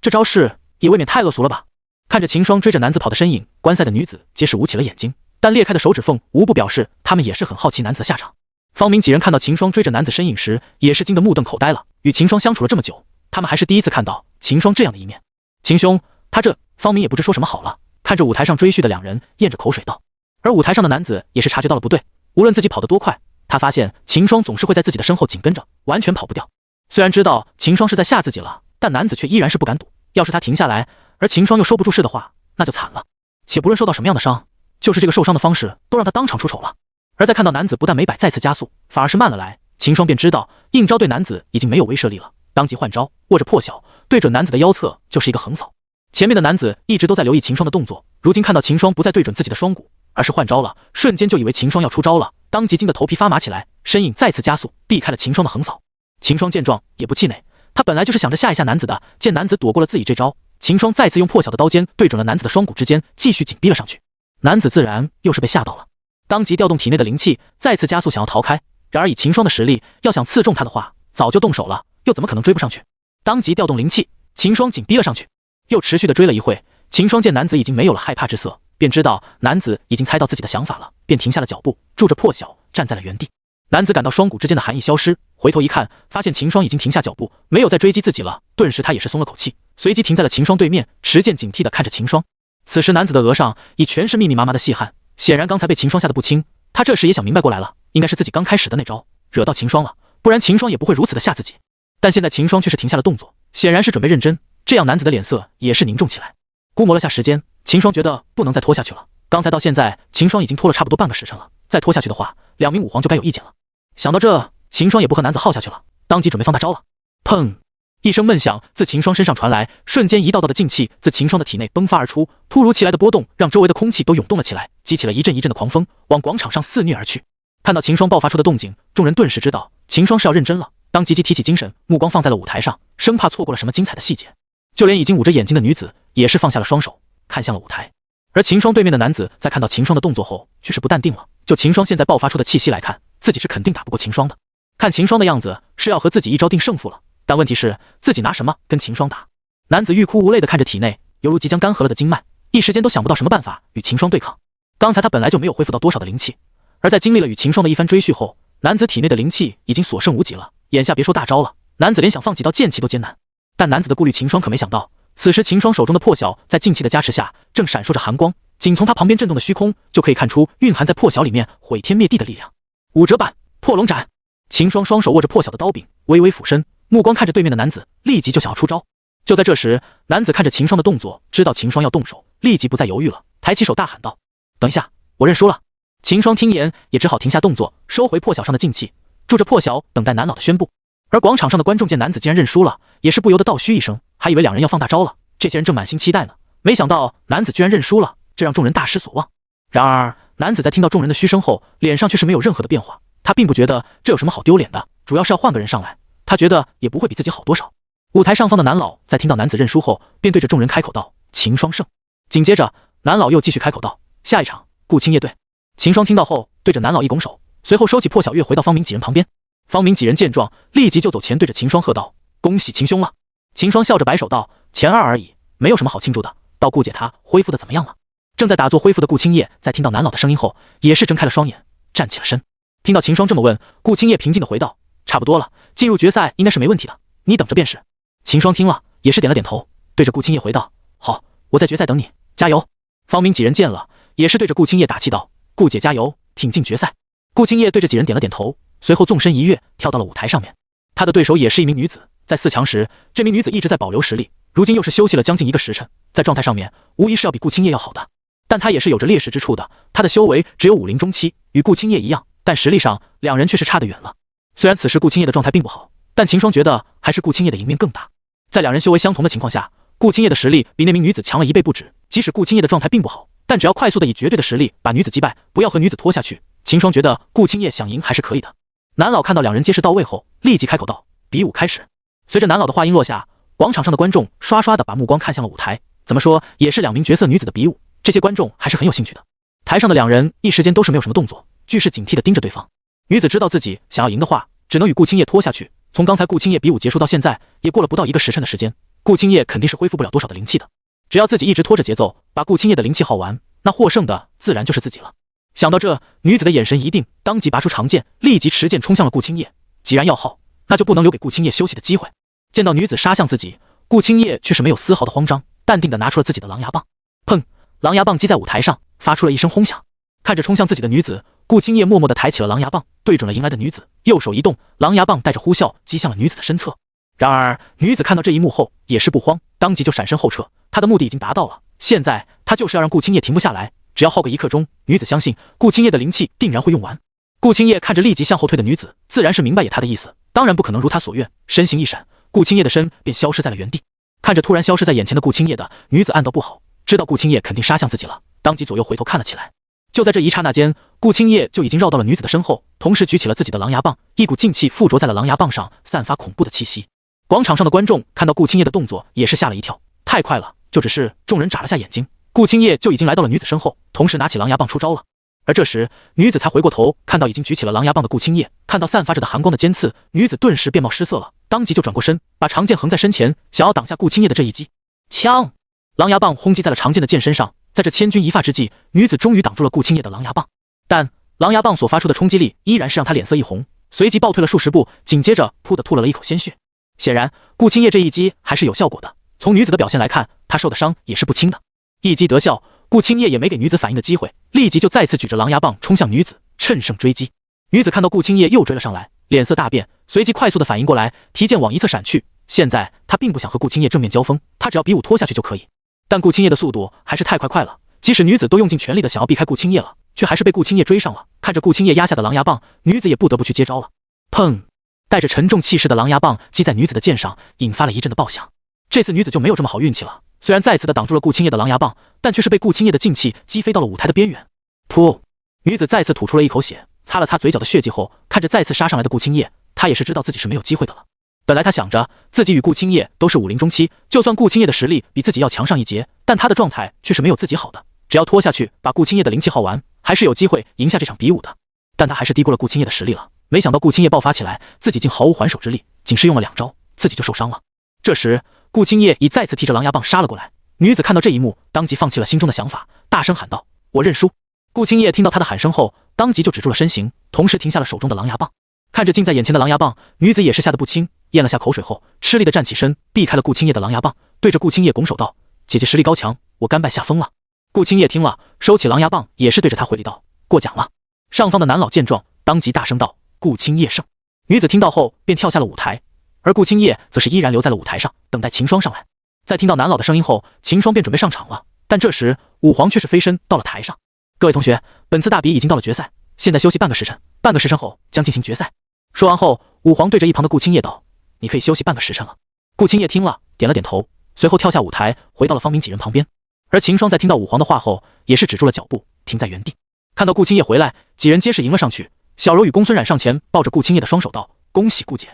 A: 这招式也未免太恶俗了吧？看着秦霜追着男子跑的身影，观赛的女子皆是捂起了眼睛，但裂开的手指缝无不表示他们也是很好奇男子的下场。方明几人看到秦霜追着男子身影时，也是惊得目瞪口呆了。与秦霜相处了这么久，他们还是第一次看到秦霜这样的一面。秦兄，他这……方明也不知说什么好了，看着舞台上追续的两人，咽着口水道。而舞台上的男子也是察觉到了不对，无论自己跑得多快，他发现秦霜总是会在自己的身后紧跟着，完全跑不掉。虽然知道秦霜是在吓自己了，但男子却依然是不敢赌。要是他停下来，而秦霜又收不住势的话，那就惨了。且不论受到什么样的伤，就是这个受伤的方式都让他当场出丑了。而在看到男子不但没摆再次加速，反而是慢了来，秦霜便知道硬招对男子已经没有威慑力了，当即换招，握着破晓对准男子的腰侧就是一个横扫。前面的男子一直都在留意秦霜的动作，如今看到秦霜不再对准自己的双骨，而是换招了，瞬间就以为秦霜要出招了，当即惊得头皮发麻起来，身影再次加速，避开了秦霜的横扫。秦霜见状也不气馁，他本来就是想着吓一下男子的，见男子躲过了自己这招，秦霜再次用破晓的刀尖对准了男子的双骨之间，继续紧逼了上去。男子自然又是被吓到了，当即调动体内的灵气，再次加速想要逃开。然而以秦霜的实力，要想刺中他的话，早就动手了，又怎么可能追不上去？当即调动灵气，秦霜紧逼了上去，又持续的追了一会。秦霜见男子已经没有了害怕之色，便知道男子已经猜到自己的想法了，便停下了脚步，拄着破晓站在了原地。男子感到双骨之间的寒意消失，回头一看，发现秦霜已经停下脚步，没有再追击自己了，顿时他也是松了口气，随即停在了秦霜对面，持剑警惕地看着秦霜。此时男子的额上已全是密密麻麻的细汗，显然刚才被秦霜吓得不轻，他这时也想明白过来了，应该是自己刚开始的那招惹到秦霜了，不然秦霜也不会如此的吓自己。但现在秦霜却是停下了动作，显然是准备认真，这样男子的脸色也是凝重起来。估摸了下时间，秦霜觉得不能再拖下去了。刚才到现在，秦霜已经拖了差不多半个时辰了，再拖下去的话，2名武皇就该有意见了。想到这，秦霜也不和男子耗下去了，当即准备放大招了。砰！一声闷响自秦霜身上传来，瞬间一道道的劲气自秦霜的体内迸发而出，突如其来的波动让周围的空气都涌动了起来，激起了一阵一阵的狂风，往广场上肆虐而去。看到秦霜爆发出的动静，众人顿时知道秦霜是要认真了，当即提起精神，目光放在了舞台上，生怕错过了什么精彩的细节。就连已经捂着眼睛的女子也是放下了双手，看向了舞台。而秦霜对面的男子在看到秦霜的动作后却是不淡定了，就秦霜现在爆发出的气息来看，自己是肯定打不过秦霜的。看秦霜的样子是要和自己一招定胜负了，但问题是自己拿什么跟秦霜打？男子欲哭无泪地看着体内犹如即将干涸了的经脉，一时间都想不到什么办法与秦霜对抗。刚才他本来就没有恢复到多少的灵气，而在经历了与秦霜的一番追续后，男子体内的灵气已经所剩无几了，眼下别说大招了，男子连想放几道剑气都艰难。但男子的顾虑秦霜可没想到，此时秦霜手中的破晓在劲气的加持下正闪烁着寒光，仅从他旁边震动的虚空就可以看出蕴含在破晓里面毁天灭地的力量。五折板破龙斩。秦霜双手握着破晓的刀柄，微微俯身，目光看着对面的男子，立即就想要出招。就在这时，男子看着秦霜的动作，知道秦霜要动手，立即不再犹豫了，抬起手大喊道：“等一下，我认输了。”秦霜听言也只好停下动作，收回破晓上的劲气，住着破晓等待男老的宣布。而广场上的观众见男子竟然认输了，也是不由得倒嘘一声，还以为两人要放大招了。这些人正满心期待呢，没想到男子居然认输了，这让众人大失所望。然而男子在听到众人的嘘声后，脸上却是没有任何的变化。他并不觉得这有什么好丢脸的，主要是要换个人上来，他觉得也不会比自己好多少。舞台上方的男老在听到男子认输后，便对着众人开口道：“秦霜胜。”紧接着男老又继续开口道：“下一场顾青叶队。”秦霜听到后，对着男老一拱手，随后收起破晓月回到方明几人旁边。方明几人见状，立即就走前对着秦霜喝道：“恭喜秦兄了。”秦霜笑着摆手道：“前2而已，没有什么好庆祝的。道顾姐她恢复的怎么样了？”正在打坐恢复的顾青叶在听到男老的声音后，也是睁开了双眼，站起了身。听到秦霜这么问，顾青叶平静地回道：“差不多了，进入决赛应该是没问题的，你等着便是。”秦霜听了也是点了点头，对着顾青叶回道：“好，我在决赛等你，加油。”方明几人见了，也是对着顾青叶打气道：“顾姐加油，挺进决赛。”顾青叶对着几人点了点头，随后纵身一跃，跳到了舞台上面。他的对手也是一名女子，在4强时，这名女子一直在保留实力，如今又是休息了将近1个时辰，在状态上面无疑是要比顾青叶要好的。但她也是有着劣势之处的，她的修为只有武灵中期，与顾青叶一样，但实力上两人却是差得远了。虽然此时顾青叶的状态并不好，但秦霜觉得还是顾青叶的赢面更大。在两人修为相同的情况下，顾青叶的实力比那名女子强了1倍不止。即使顾青叶的状态并不好，但只要快速的以绝对的实力把女子击败，不要和女子拖下去，秦霜觉得顾青叶想赢还是可以的。男老看到两人皆是到位后，立即开口道：“比武开始。”随着男老的话音落下，广场上的观众刷刷的把目光看向了舞台。怎么说也是2名绝色女子的比武，这些观众还是很有兴趣的。台上的两人一时间都是没有什么动作，俱是警惕的盯着对方。女子知道自己想要赢的话，只能与顾青叶拖下去。从刚才顾青叶比武结束到现在，也过了不到1个时辰的时间，顾青叶肯定是恢复不了多少的灵气的。只要自己一直拖着节奏，把顾青叶的灵气耗完，那获胜的自然就是自己了。想到这，女子的眼神一定，当即拔出长剑，立即持剑冲向了顾青叶。既然要耗，那就不能留给顾青叶休息的机会。见到女子杀向自己，顾青叶却是没有丝毫的慌张，淡定的拿出了自己的狼牙棒。砰！狼牙棒击在舞台上，发出了一声轰响。看着冲向自己的女子，顾青叶默默地抬起了狼牙棒，对准了迎来的女子，右手一动，狼牙棒带着呼啸击向了女子的身侧。然而女子看到这一幕后也是不慌，当即就闪身后撤。她的目的已经达到了，现在她就是要让顾青叶停不下来，只要耗个1刻钟，女子相信顾青叶的灵气定然会用完。顾青叶看着立即向后退的女子，自然是明白也她的意思，当然不可能如她所愿，身形一闪，顾青叶的身便消失在了原地。看着突然消失在眼前的顾青叶的女子暗道不好，知道顾青叶肯定杀向自己了，当即左右回头看了起来。就在这一刹那间，顾青叶就已经绕到了女子的身后，同时举起了自己的狼牙棒，一股劲气附着在了狼牙棒上，散发恐怖的气息。广场上的观众看到顾青叶的动作也是吓了一跳，太快了，就只是众人眨了下眼睛，顾青叶就已经来到了女子身后，同时拿起狼牙棒出招了。而这时女子才回过头，看到已经举起了狼牙棒的顾青叶，看到散发着的寒光的尖刺，女子顿时面貌失色了，当即就转过身，把长剑横在身前，想要挡下顾青叶的这一击。枪！狼牙棒轰击在了长剑的剑身上，在这千钧一发之际，女子终于挡住了顾青叶的狼牙棒，但狼牙棒所发出的冲击力依然是让她脸色一红，随即暴退了数十步，紧接着噗的吐了一口鲜血。显然顾青叶这一击还是有效果的，从女子的表现来看，她受的伤也是不轻的。一击得效，顾青叶也没给女子反应的机会，立即就再次举着狼牙棒冲向女子，趁胜追击。女子看到顾青叶又追了上来，脸色大变，随即快速的反应过来，提剑往一侧闪去。现在她并不想和顾青叶正面交锋，她只要比武拖下去就可以。但顾青叶的速度还是太快了，即使女子都用尽全力的想要避开顾青叶了，却还是被顾青叶追上了。看着顾青叶压下的狼牙棒，女子也不得不去接招了。砰！带着沉重气势的狼牙棒击在女子的剑上，引发了一阵的爆响。这次女子就没有这么好运气了，虽然再次的挡住了顾青叶的狼牙棒，但却是被顾青叶的劲气击飞到了舞台的边缘。噗！女子再次吐出了一口血，擦了擦嘴角的血迹后，看着再次杀上来的顾青叶，她也是知道自己是没有机会的了。本来她想着自己与顾青叶都是武林中期，就算顾青叶的实力比自己要强上一截，但她的状态却是没有自己好的，只要拖下去把顾青叶的灵气耗完，还是有机会赢下这场比武的。但她还是低估了顾青叶的实力了，没想到顾青叶爆发起来，自己竟毫无还手之力，仅是用了2招，自己就受伤了。这时顾青叶已再次提着狼牙棒杀了过来，女子看到这一幕，当即放弃了心中的想法，大声喊道：“我认输！”顾青叶听到她的喊声后，当即就止住了身形，同时停下了手中的狼牙棒。看着近在眼前的狼牙棒，女子也是吓得不轻，咽了下口水后，吃力的站起身，避开了顾青叶的狼牙棒，对着顾青叶拱手道：“姐姐实力高强，我甘拜下风了。”顾青叶听了，收起狼牙棒，也是对着他回礼道：“过奖了。”上方的男老见状，当即大声道：“顾青叶胜！”女子听到后便跳下了舞台，而顾青叶则是依然留在了舞台上，等待秦霜上来。在听到男老的声音后，秦霜便准备上场了，但这时武皇却是飞身到了台上。各位同学，本次大比已经到了决赛，现在休息半个时辰，半个时辰后将进行决赛。说完后，武皇对着一旁的顾青叶道：“你可以休息半个时辰了。”顾青叶听了，点了点头，随后跳下舞台，回到了方明几人旁边。而秦霜在听到武皇的话后，也是止住了脚步，停在原地。看到顾青叶回来，几人皆是迎了上去。小柔与公孙冉上前抱着顾青叶的双手道：“恭喜顾姐。”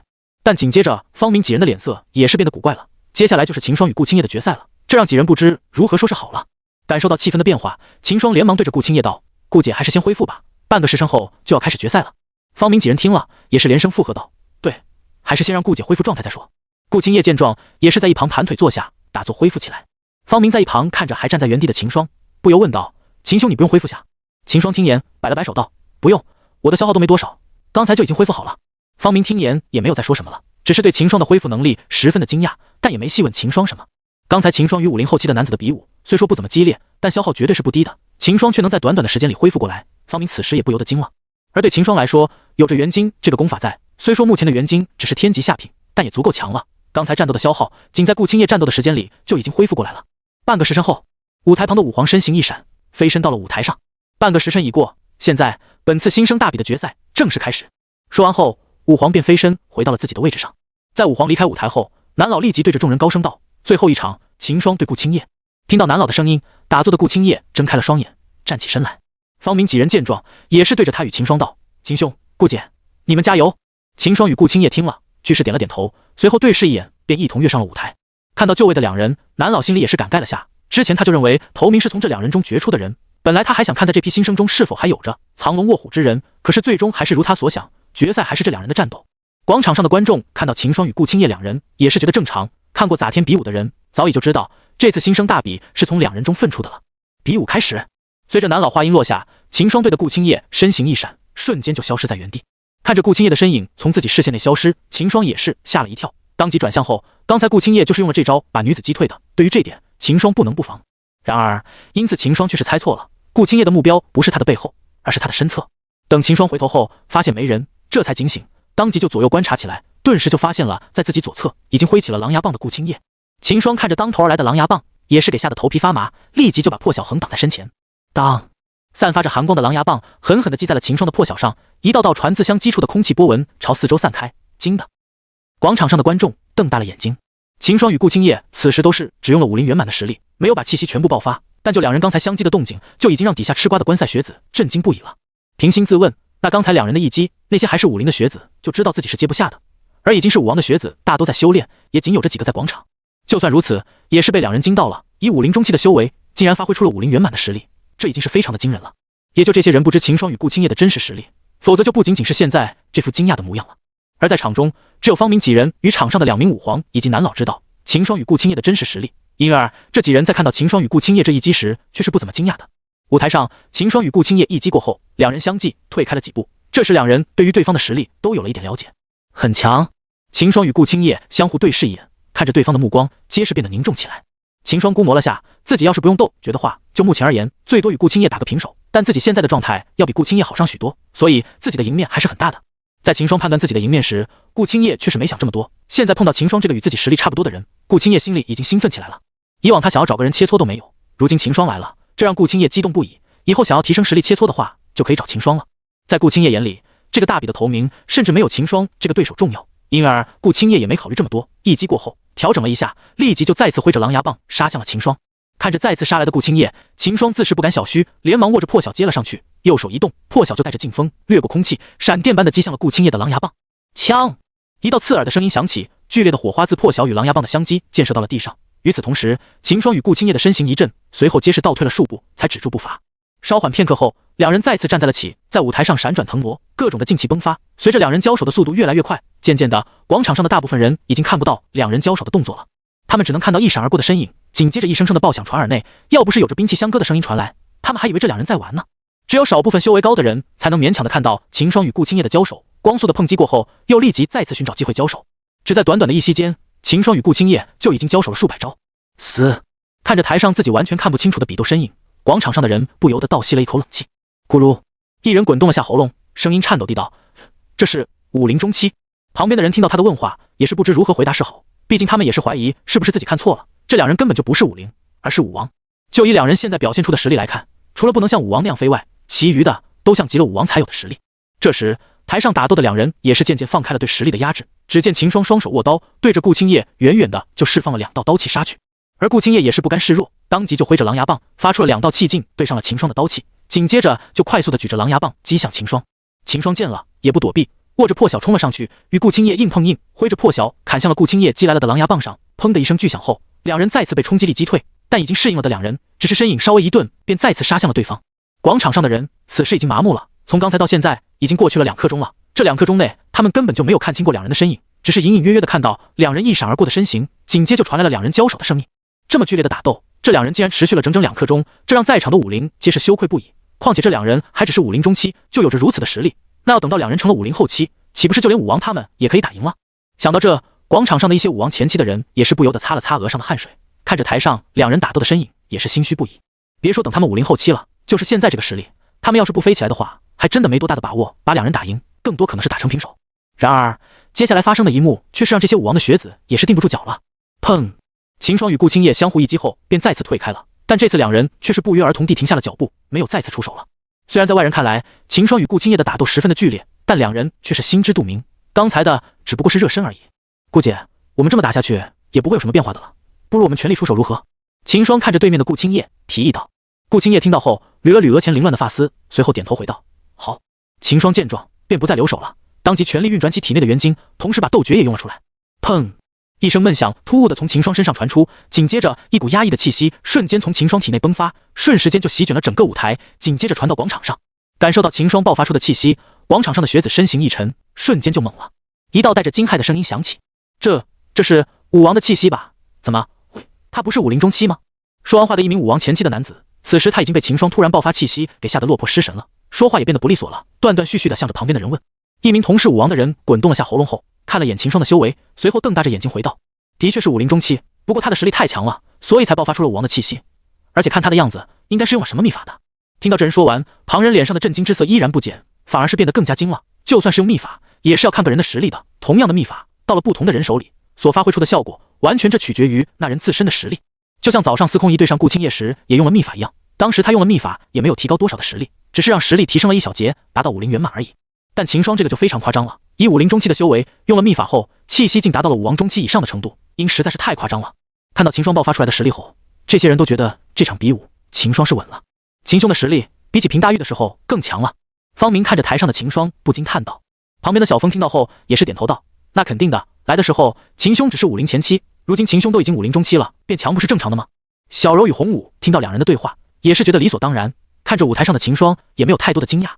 A: 但紧接着，方明几人的脸色也是变得古怪了。接下来就是秦霜与顾青叶的决赛了，这让几人不知如何说是好了。感受到气氛的变化，秦霜连忙对着顾青叶道：“顾姐还是先恢复吧，半个时辰后就要开始决赛了。”方明几人听了，也是连声附和道：“对，还是先让顾姐恢复状态再说。”顾青叶见状，也是在一旁盘腿坐下，打坐恢复起来。方明在一旁看着还站在原地的秦霜，不由问道：“秦兄，你不用恢复下？”秦霜听言，摆了摆手道：“不用，我的消耗都没多少，刚才就已经恢复好了。”方明听言也没有再说什么了，只是对秦霜的恢复能力十分的惊讶，但也没细问秦霜什么。刚才秦霜与武林后期的男子的比武，虽说不怎么激烈，但消耗绝对是不低的。秦霜却能在短短的时间里恢复过来，方明此时也不由得惊了。而对秦霜来说，有着元金这个功法在，虽说目前的元金只是天级下品，但也足够强了。刚才战斗的消耗，仅在顾青叶战斗的时间里就已经恢复过来了。半个时辰后，舞台旁的武皇身形一闪，飞身到了舞台上。半个时辰已过，现在本次新生大比的决赛正式开始。说完后，武皇便飞身回到了自己的位置上。在武皇离开舞台后，南老立即对着众人高声道：“最后一场，秦霜对顾青叶。”听到南老的声音，打坐的顾青叶睁开了双眼，站起身来。方明几人见状，也是对着他与秦霜道：“秦兄，顾姐，你们加油！”秦霜与顾青叶听了，俱是点了点头，随后对视一眼，便一同跃上了舞台。看到就位的两人，南老心里也是感慨了下。之前他就认为头名是从这两人中决出的人，本来他还想看在这批新生中是否还有着藏龙卧虎之人，可是最终还是如他所想，决赛还是这两人的战斗。广场上的观众看到秦霜与顾青叶两人，也是觉得正常。看过咋天比武的人，早已就知道这次新生大比是从两人中分出的了。比武开始。随着南老话音落下，秦霜对的顾青叶身形一闪，瞬间就消失在原地。看着顾青叶的身影从自己视线内消失，秦霜也是吓了一跳，当即转向后，刚才顾青叶就是用了这招把女子击退的。对于这点，秦霜不能不防。然而，因此秦霜却是猜错了，顾青叶的目标不是他的背后，而是他的身侧。等秦霜回头后，发现没人，这才警醒，当即就左右观察起来，顿时就发现了在自己左侧已经挥起了狼牙棒的顾青叶。秦霜看着当头而来的狼牙棒，也是给吓得头皮发麻，立即就把破晓横挡在身前。当，散发着寒光的狼牙棒狠狠地击在了秦霜的破晓上，一道道传自相击出的空气波纹朝四周散开，惊的广场上的观众瞪大了眼睛。秦霜与顾青叶此时都是只用了武林圆满的实力，没有把气息全部爆发，但就两人刚才相击的动静，就已经让底下吃瓜的观赛学子震惊不已了。平心自问，那刚才两人的一击，那些还是武林的学子就知道自己是接不下的，而已经是武王的学子大都在修炼，也仅有这几个在广场。就算如此，也是被两人惊到了，以武林中期的修为，竟然发挥出了武林圆满的实力，这已经是非常的惊人了。也就这些人不知秦霜与顾青叶的真实实力，否则就不仅仅是现在这副惊讶的模样了。而在场中，只有方明几人与场上的两名武皇以及南老知道秦霜与顾青叶的真实实力，因而这几人在看到秦霜与顾青叶这一击时，却是不怎么惊讶的。舞台上，秦霜与顾青叶一击过后，两人相继退开了几步，这时两人对于对方的实力都有了一点了解，很强。秦霜与顾青叶相互对视一眼，看着对方的目光皆是变得凝重起来。秦霜估摸了下，自己要是不用斗诀的话，就目前而言，最多与顾青叶打个平手，但自己现在的状态要比顾青叶好上许多，所以自己的赢面还是很大的。在秦霜判断自己的赢面时，顾青叶却是没想这么多。现在碰到秦霜这个与自己实力差不多的人，顾青叶心里已经兴奋起来了。以往他想要找个人切磋都没有，如今秦霜来了，这让顾青叶激动不已。以后想要提升实力切磋的话，就可以找秦霜了。在顾青叶眼里，这个大比的头名甚至没有秦霜这个对手重要，因而顾青叶也没考虑这么多。一击过后，调整了一下，立即就再次挥着狼牙棒杀向了秦霜。看着再次杀来的顾青叶，秦霜自是不敢小觑，连忙握着破晓接了上去，右手一动，破晓就带着劲风掠过空气，闪电般的击向了顾青叶的狼牙棒。枪！一道刺耳的声音响起，剧烈的火花自破晓与狼牙棒的相击溅射到了地上。与此同时，秦霜与顾青叶的身形一震，随后皆是倒退了数步，才止住步伐。稍缓片刻后，两人再次站在了起，在舞台上闪转腾挪，各种的劲气迸发。随着两人交手的速度越来越快，渐渐的，广场上的大部分人已经看不到两人交手的动作了，他们只能看到一闪而过的身影。紧接着一声声的爆响传耳内，要不是有着兵器相割的声音传来，他们还以为这两人在玩呢。只有少部分修为高的人才能勉强的看到秦霜与顾青叶的交手，光速的碰击过后，又立即再次寻找机会交手。只在短短的一息间，秦霜与顾青叶就已经交手了数百招。死！看着台上自己完全看不清楚的比斗身影，广场上的人不由得倒吸了一口冷气。咕噜，一人滚动了下喉咙，声音颤抖地道：“这是武林中期。”旁边的人听到他的问话，也是不知如何回答是好，毕竟他们也是怀疑是不是自己看错了。这两人根本就不是武灵，而是武王。就以两人现在表现出的实力来看，除了不能像武王那样飞外，其余的都像极了武王才有的实力。这时，台上打斗的两人也是渐渐放开了对实力的压制。只见秦霜双手握刀，对着顾青叶远远的就释放了2道刀气杀去。而顾青叶也是不甘示弱，当即就挥着狼牙棒，发出了2道气劲，对上了秦霜的刀气。紧接着就快速的举着狼牙棒击向秦霜。秦霜见了也不躲避，握着破晓冲了上去，与顾青叶硬碰硬，挥着破晓砍向了顾青叶击来了的狼牙棒上。砰的一声巨响后，两人再次被冲击力击退，但已经适应了的两人，只是身影稍微一顿，便再次杀向了对方。广场上的人此时已经麻木了，从刚才到现在已经过去了2刻钟了。这2刻钟内，他们根本就没有看清过两人的身影，只是隐隐约约的看到两人一闪而过的身形，紧接就传来了两人交手的声音。这么剧烈的打斗，这两人竟然持续了整整2刻钟，这让在场的武林皆是羞愧不已。况且这两人还只是武林中期，就有着如此的实力，那要等到两人成了武林后期，岂不是就连武王他们也可以打赢了？想到这，广场上的一些武王前期的人也是不由得擦了擦额上的汗水，看着台上两人打斗的身影，也是心虚不已。别说等他们武林后期了，就是现在这个实力，他们要是不飞起来的话，还真的没多大的把握把两人打赢，更多可能是打成平手。然而接下来发生的一幕却是让这些武王的学子也是定不住脚了。砰！秦霜与顾青叶相互一击后便再次退开了，但这次两人却是不约而同地停下了脚步，没有再次出手了。虽然在外人看来秦霜与顾青叶的打斗十分的剧烈，但两人却是心知肚明，刚才的只不过是热身而已。顾姐，我们这么打下去也不会有什么变化的了，不如我们全力出手如何？秦霜看着对面的顾青叶提议道。顾青叶听到后捋了捋额前凌乱的发丝，随后点头回道：好。秦霜见状便不再留手了，当即全力运转起体内的元精，同时把斗诀也用了出来。砰！一声闷响突兀的从秦霜身上传出，紧接着一股压抑的气息瞬间从秦霜体内迸发，瞬时间就席卷了整个舞台，紧接着传到广场上。感受到秦霜爆发出的气息，广场上的学子身形一沉，瞬间就懵了。一道带着惊骇的声音响起：这是武王的气息吧？怎么，他不是武林中期吗？说完话的一名武王前期的男子，此时他已经被秦霜突然爆发气息给吓得落魄失神了，说话也变得不利索了，断断续续的向着旁边的人问。一名同是武王的人滚动了下喉咙后，看了眼秦霜的修为，随后瞪大着眼睛回道：的确是武林中期，不过他的实力太强了，所以才爆发出了武王的气息，而且看他的样子应该是用了什么秘法的。听到这人说完，旁人脸上的震惊之色依然不减，反而是变得更加惊了。就算是用秘法，也是要看个人的实力的，同样的秘法到了不同的人手里，所发挥出的效果完全这取决于那人自身的实力。就像早上司空一对上顾青叶时也用了秘法一样，当时他用了秘法也没有提高多少的实力，只是让实力提升了1小节，达到武林圆满而已。但秦霜这个就非常夸张了，以武林中期的修为，用了秘法后气息竟达到了武王中期以上的程度，因实在是太夸张了。看到秦霜爆发出来的实力后，这些人都觉得这场比武秦霜是稳了，秦兄的实力比起平大玉的时候更强了。方明看着台上的秦霜不禁叹道。旁边的小峰听到后也是点头道：那肯定的，来的时候秦兄只是武林前期，如今秦兄都已经武林中期了，变强不是正常的吗？小柔与洪武听到两人的对话也是觉得理所当然，看着舞台上的秦霜也没有太多的惊讶。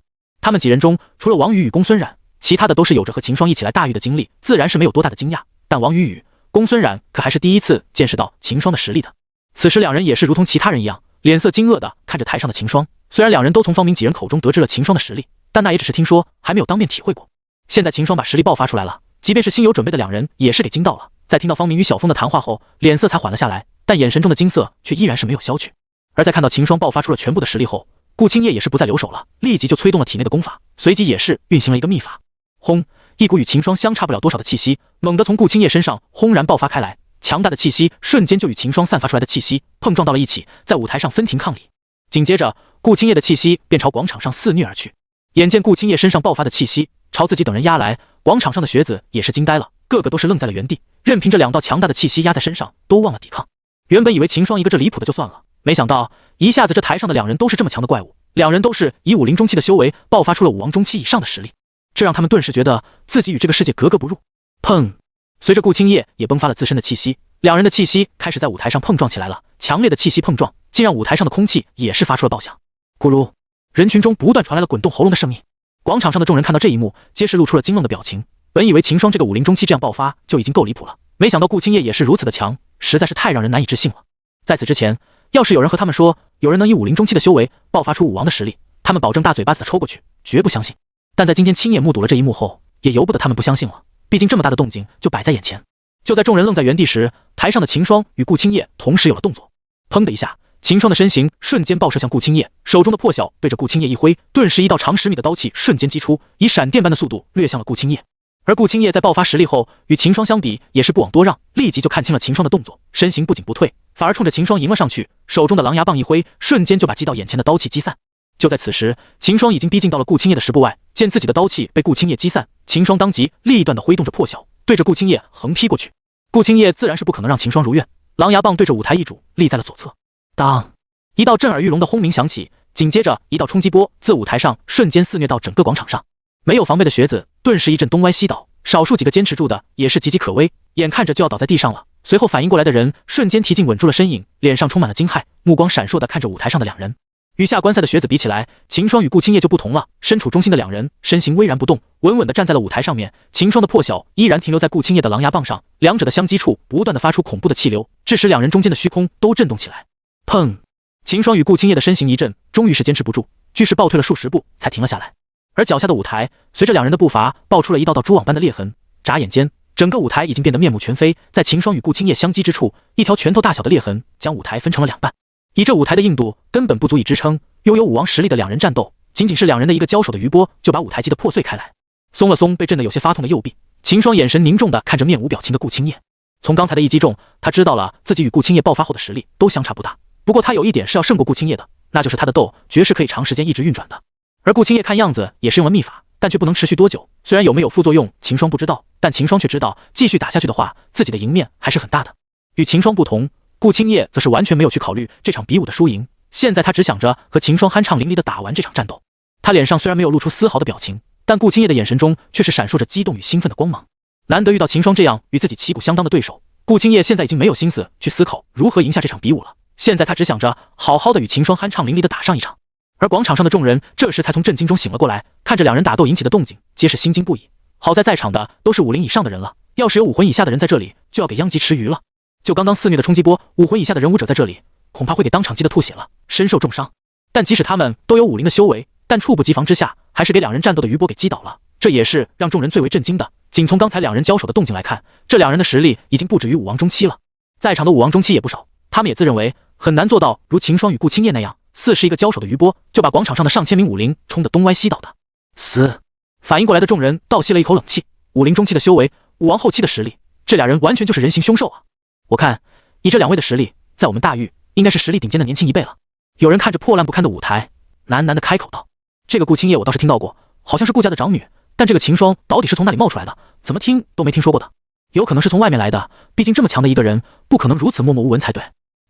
A: 他们几人中除了王宇与公孙冉，其他的都是有着和秦霜一起来大狱的经历，自然是没有多大的惊讶，但王宇与公孙冉可还是第一次见识到秦霜的实力的。此时两人也是如同其他人一样，脸色惊愕的看着台上的秦霜。虽然两人都从方明几人口中得知了秦霜的实力，但那也只是听说，还没有当面体会过。现在秦霜把实力爆发出来了，即便是心有准备的两人也是给惊到了。在听到方明与小峰的谈话后，脸色才缓了下来，但眼神中的惊色却依然是没有消去。而在看到秦霜爆发出了全部的实力后，顾青叶也是不再留手了，立即就催动了体内的功法，随即也是运行了一个秘法。轰！一股与秦霜相差不了多少的气息，猛地从顾青叶身上轰然爆发开来，强大的气息瞬间就与秦霜散发出来的气息碰撞到了一起，在舞台上分庭抗礼。紧接着，顾青叶的气息便朝广场上肆虐而去。眼见顾青叶身上爆发的气息朝自己等人压来，广场上的学子也是惊呆了，个个都是愣在了原地，任凭着2道强大的气息压在身上，都忘了抵抗。原本以为秦霜一个这离谱的就算了，没想到一下子这台上的2人都是这么强的怪物，2人都是以武林中期的修为爆发出了武王中期以上的实力，这让他们顿时觉得自己与这个世界格格不入。砰！随着顾青叶也迸发了自身的气息，2人的气息开始在舞台上碰撞起来了，强烈的气息碰撞竟让舞台上的空气也是发出了爆响。咕噜！人群中不断传来了滚动喉咙的声音。广场上的众人看到这一幕，皆是露出了惊愣的表情。本以为秦霜这个武林中期这样爆发就已经够离谱了，没想到顾青叶也是如此的强，实在是太让人难以置信了。在此之前，要是有人和他们说有人能以武林中期的修为爆发出武王的实力，他们保证大嘴巴子的抽过去，绝不相信。但在今天亲眼目睹了这一幕后，也由不得他们不相信了，毕竟这么大的动静就摆在眼前。就在众人愣在原地时，台上的秦霜与顾青叶同时有了动作。砰的一下，秦霜的身形瞬间爆射向顾青叶，手中的破晓对着顾青叶一挥，顿时一道长10米的刀气瞬间击出，以闪电般的速度掠向了顾青叶。而顾青叶在爆发实力后，与秦霜相比也是不枉多让，立即就看清了秦霜的动作，身形不仅不退，反而冲着秦霜迎了上去，手中的狼牙棒一挥，瞬间就把击到眼前的刀气击散。就在此时，秦霜已经逼近到了顾青叶的10步外，见自己的刀气被顾青叶击散，秦霜当即立断地挥动着破晓，对着顾青叶横劈过去。顾青叶自然是不可能让秦霜如愿，狼牙棒对着舞台一拄，立在了左侧。当一道震耳欲聋的轰鸣响起，紧接着一道冲击波自舞台上瞬间肆虐到整个广场上。没有防备的学子顿时一阵东歪西倒，少数几个坚持住的也是岌岌可危，眼看着就要倒在地上了。随后反应过来的人瞬间提劲稳住了身影，脸上充满了惊骇，目光闪烁地看着舞台上的2人。与下观赛的学子比起来，秦霜与顾青叶就不同了，身处中心的2人身形巍然不动，稳稳地站在了舞台上面。秦霜的破晓依然停留在顾青叶的狼牙棒上，两者的相击处不断地发出恐怖的气流，致使2人中间的虚空都震动起来。砰！秦霜与顾青叶的身形一震，终于是坚持不住，俱是暴退了数10步才停了下来。而脚下的舞台随着2人的步伐爆出了一道道蛛网般的裂痕，眨眼间整个舞台已经变得面目全非。在秦霜与顾青叶相击之处，一条拳头大小的裂痕将舞台分成了2半。以这舞台的硬度，根本不足以支撑拥有武王实力的2人战斗，仅仅是2人的一个交手的余波，就把舞台击得破碎开来。松了松被震得有些发痛的右臂，秦霜眼神凝重地看着面无表情的顾青叶。从刚才的一击中，他知道了自己与顾青叶爆发后的实力都相差不大，不过他有一点是要胜过顾青叶的，那就是他的斗诀是可以长时间一直运转的。而顾青叶看样子也是用了秘法，但却不能持续多久。虽然有没有副作用，秦霜不知道，但秦霜却知道，继续打下去的话，自己的赢面还是很大的。与秦霜不同，顾青叶则是完全没有去考虑这场比武的输赢，现在他只想着和秦霜酣畅淋漓地打完这场战斗。他脸上虽然没有露出丝毫的表情，但顾青叶的眼神中却是闪烁着激动与兴奋的光芒。难得遇到秦霜这样与自己旗鼓相当的对手，顾青叶现在已经没有心思去思考如何赢下这场比武了。现在他只想着好好的与秦霜酣畅淋漓地打上一场。而广场上的众人这时才从震惊中醒了过来，看着2人打斗引起的动静，皆是心惊不已。好在在场的都是武林以上的人了，要是有武魂以下的人在这里，就要给殃及池鱼了。就刚刚肆虐的冲击波，武魂以下的人武者在这里，恐怕会给当场击得吐血了，身受重伤。但即使他们都有武林的修为，但猝不及防之下，还是给2人战斗的余波给击倒了。这也是让众人最为震惊的。仅从刚才2人交手的动静来看，这2人的实力已经不止于武王中期了。在场的武王中期也不少，他们也自认为很难做到如秦霜与顾青叶那样，41个交手的余波就把广场上的上千名武林冲得东歪西倒的。死！反应过来的众人倒吸了一口冷气，武林中期的修为，武王后期的实力，这2人完全就是人形凶兽啊！我看以这2位的实力，在我们大域应该是实力顶尖的年轻一辈了。有人看着破烂不堪的舞台，喃喃地开口道：“这个顾青叶我倒是听到过，好像是顾家的长女，但这个秦霜到底是从哪里冒出来的？怎么听都没听说过的。有可能是从外面来的，毕竟这么强的一个人，不可能如此默默无闻才对。”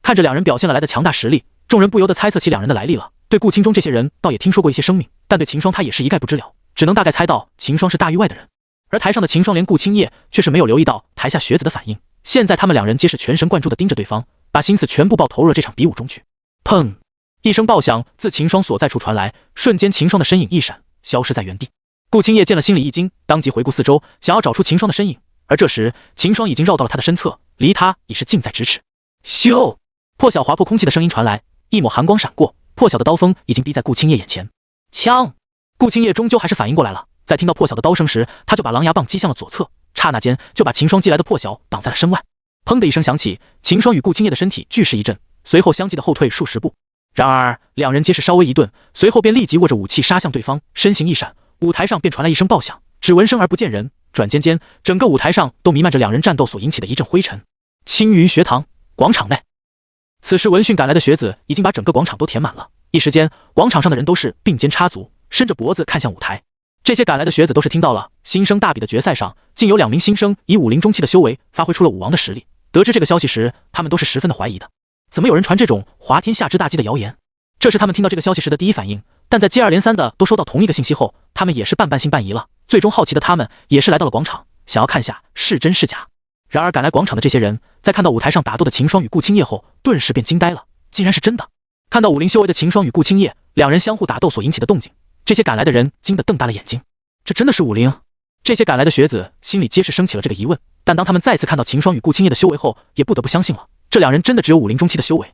A: 看着2人表现了来的强大实力，众人不由得猜测起2人的来历了。对顾青中这些人倒也听说过一些声命，但对秦霜他也是一概不知了，只能大概猜到秦霜是大域外的人。而台上的秦霜连顾青叶却是没有留意到台下学子的反应，现在他们2人皆是全神贯注地盯着对方，把心思全部投入了这场比武中去。砰！一声爆响自秦霜所在处传来，瞬间秦霜的身影一闪，消失在原地。顾青叶见了心里一惊，当即回顾四周，想要找出秦霜的身影。而这时秦霜已经绕到了他的身侧，离他已是近在咫尺。咻！破晓划破空气的声音传来，一抹寒光闪过，破晓的刀锋已经逼在顾青叶眼前。枪！顾青叶终究还是反应过来了，在听到破晓的刀声时，他就把狼牙棒击向了左侧，刹那间就把秦霜击来的破晓挡在了身外。砰的一声响起，秦霜与顾青叶的身体俱是一震，随后相继的后退数10步。然而两人皆是稍微一顿，随后便立即握着武器杀向对方，身形一闪，舞台上便传来一声爆响，只闻声而不见人。转间，整个舞台上都弥漫着两人战斗所引起的一阵灰尘。青云学堂广场内，此时闻讯赶来的学子已经把整个广场都填满了，一时间广场上的人都是并肩插足，伸着脖子看向舞台。这些赶来的学子都是听到了新生大比的决赛上竟有2名新生以武林中期的修为发挥出了武王的实力。得知这个消息时，他们都是十分的怀疑的，怎么有人传这种滑天下之大稽的谣言？这是他们听到这个消息时的第一反应，但在接二连三的都收到同一个信息后，他们也是半信半疑了。最终好奇的他们也是来到了广场，想要看下是真是假。然而赶来广场的这些人在看到舞台上打斗的秦霜与顾青叶后，顿时便惊呆了，竟然是真的。看到武林修为的秦霜与顾青叶两人相互打斗所引起的动静，这些赶来的人惊得瞪大了眼睛，这真的是武林？这些赶来的学子心里皆是升起了这个疑问，但当他们再次看到秦霜与顾青叶的修为后，也不得不相信了，这两人真的只有武林中期的修为。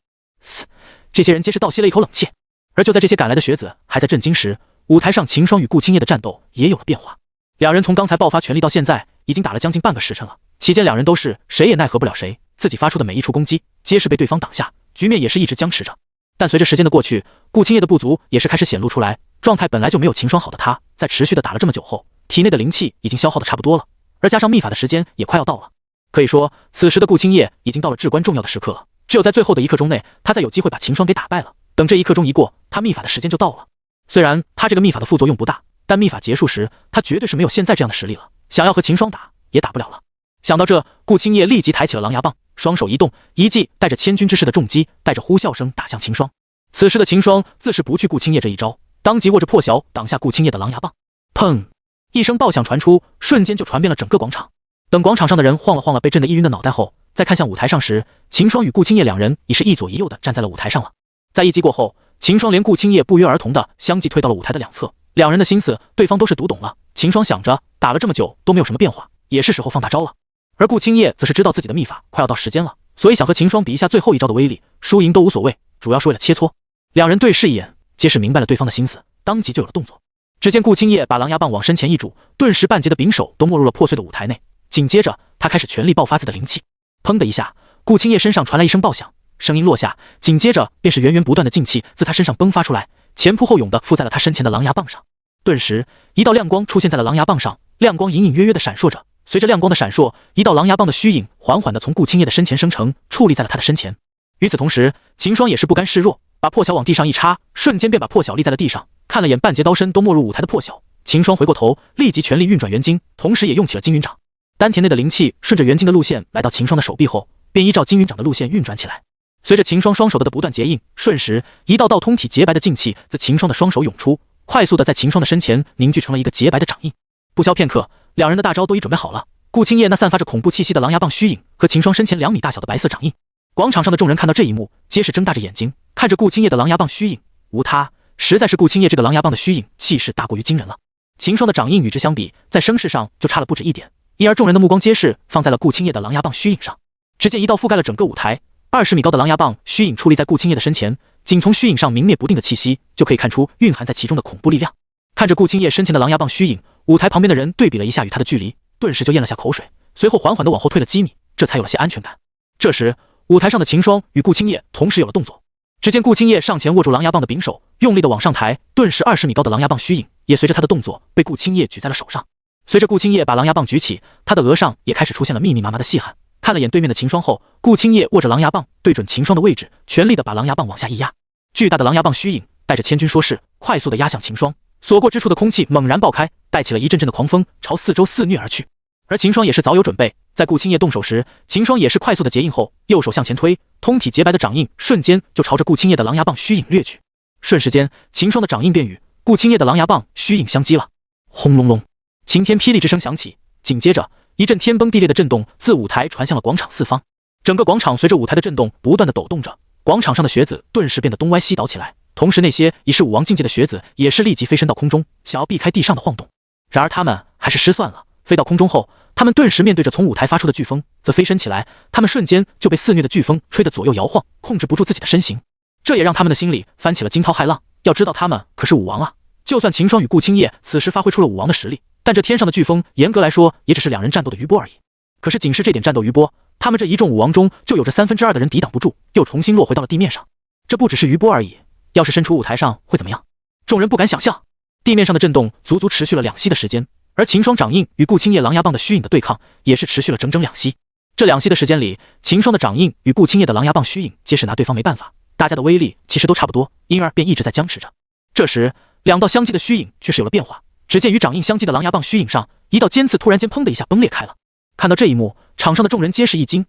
A: 这些人皆是倒吸了一口冷气。而就在这些赶来的学子还在震惊时，舞台上秦霜与顾青叶的战斗也有了变化。两人从刚才爆发全力到现在已经打了将近半个时辰了，期间两人都是谁也奈何不了谁，自己发出的每一处攻击皆是被对方挡下，局面也是一直僵持着。但随着时间的过去，顾青叶的不足也是开始显露出来，状态本来就没有秦霜好的他，在持续的打了这么久后，体内的灵气已经消耗的差不多了，而加上秘法的时间也快要到了。可以说此时的顾青叶已经到了至关重要的时刻了，只有在最后的一刻钟内，他才有机会把秦霜给打败了。等这一刻钟一过，他秘法的时间就到了。虽然他这个秘法的副作用不大，但秘法结束时，他绝对是没有现在这样的实力了，想要和秦霜打也打不了了。想到这，顾青叶立即抬起了狼牙棒，双手一动，一记带着千钧之势的重击，带着呼啸声打向秦霜。此时的秦霜自是不惧顾青叶这一招，当即握着破晓挡下顾青叶的狼牙棒。砰！一声爆响传出，瞬间就传遍了整个广场。等广场上的人晃了晃了被震得一晕的脑袋后，再看向舞台上时，秦霜与顾青叶两人已是一左一右的站在了舞台上了。在一击过后，秦霜连顾青叶不约而同的相继退到了舞台的两侧，两人的心思对方都是读懂了。秦霜想着打了这么久都没有什么变化，也是时候放大招了。而顾青叶则是知道自己的秘法快要到时间了，所以想和秦霜比一下最后一招的威力，输赢都无所谓，主要是为了切磋。两人对视一眼，皆是明白了对方的心思，当即就有了动作。只见顾青叶把狼牙棒往身前一拄，顿时半截的柄手都没入了破碎的舞台内，紧接着他开始全力爆发自的灵气。砰的一下，顾青叶身上传来一声爆响，声音落下，紧接着便是源源不断的劲气自他身上迸发出来，前仆后拥的附在了他身前的狼牙棒上。顿时一道亮光出现在了狼牙棒上，亮光隐隐约约的闪烁着，随着亮光的闪烁，一道狼牙棒的虚影缓缓的从顾青叶的身前生成，矗立在了他的身前。与此同时，秦霜也是不甘示弱，把破晓往地上一插，瞬间便把破晓立在了地上。看了眼半截刀身都没入舞台的破晓，秦霜回过头，立即全力运转元晶，同时也用起了金云掌。丹田内的灵气顺着元晶的路线来到秦霜的手臂后，便依照金云掌的路线运转起来。随着秦霜双手的不断结印，瞬时一道道通体洁白的劲气自秦霜的双手涌出，快速的在秦霜的身前凝聚成了一个洁白的掌印。不消片刻，两人的大招都已准备好了。顾青叶那散发着恐怖气息的狼牙棒虚影和秦霜身前2米大小的白色掌印。广场上的众人看到这一幕，皆是睁大着眼睛看着顾青叶的狼牙棒虚影。无他，实在是顾青叶这个狼牙棒的虚影气势大过于惊人了。秦霜的掌印与之相比，在声势上就差了不止一点，因而众人的目光皆是放在了顾青叶的狼牙棒虚影上。只见一道覆盖了整个舞台20米高的狼牙棒虚影矗立在顾青叶的身前，仅从虚影上明灭不定的气息就可以看出蕴含在其中的恐怖力量。看着顾青叶身前的狼牙棒虚影，舞台旁边的人对比了一下与他的距离，顿时就咽了下口水，随后缓缓地往后退了几米，这才有了些安全感。这时舞台上的秦霜与顾青叶同时有了动作，只见顾青叶上前握住狼牙棒的柄手，用力地往上抬，顿时20米高的狼牙棒虚影也随着他的动作被顾青叶举在了手上。随着顾青叶把狼牙棒举起，他的额上也开始出现了密密麻麻的细汗。看了眼对面的秦霜后，顾青叶握着狼牙棒对准秦霜的位置，全力地把狼牙棒往下一压。巨大的狼牙棒虚影带着千钧说势，快速地压向秦霜，所过之处的空气猛然爆开，带起了一阵阵的狂风朝四周肆虐而去。而秦霜也是早有准备，在顾青叶动手时，秦霜也是快速的结印后，右手向前推，通体洁白的掌印瞬间就朝着顾青叶的狼牙棒虚影掠去。瞬时间，秦霜的掌印便与顾青叶的狼牙棒虚影相击了。轰隆隆，晴天霹雳之声响起，紧接着一阵天崩地裂的震动自舞台传向了广场四方。整个广场随着舞台的震动不断的抖动着，广场上的学子顿时变得东歪西倒起来，同时那些已是武王境界的学子也是立即飞身到空中，想要避开地上的晃动。然而他们还是失算了，飞到空中后，他们顿时面对着从舞台发出的飓风则飞身起来，他们瞬间就被肆虐的飓风吹得左右摇晃，控制不住自己的身形。这也让他们的心里翻起了惊涛骇浪，要知道他们可是武王啊！就算秦霜与顾青叶此时发挥出了武王的实力，但这天上的飓风严格来说也只是两人战斗的余波而已。可是仅是这点战斗余波，他们这一众武王中就有着2/3的人抵挡不住，又重新落回到了地面上。这不只是余波而已，要是身处舞台上会怎么样？众人不敢想象。地面上的震动足足持续了2息的时间，而秦霜掌印与顾青叶狼牙棒的虚影的对抗也是持续了整整2息。这2息的时间里，秦霜的掌印与顾青叶的狼牙棒虚影皆是拿对方没办法，大家的威力其实都差不多，因而便一直在僵持着。这时，两道相击的虚影却是有了变化，只见与掌印相击的狼牙棒虚影上，一道尖刺突然间砰的一下崩裂开了。看到这一幕，场上的众人皆是一惊，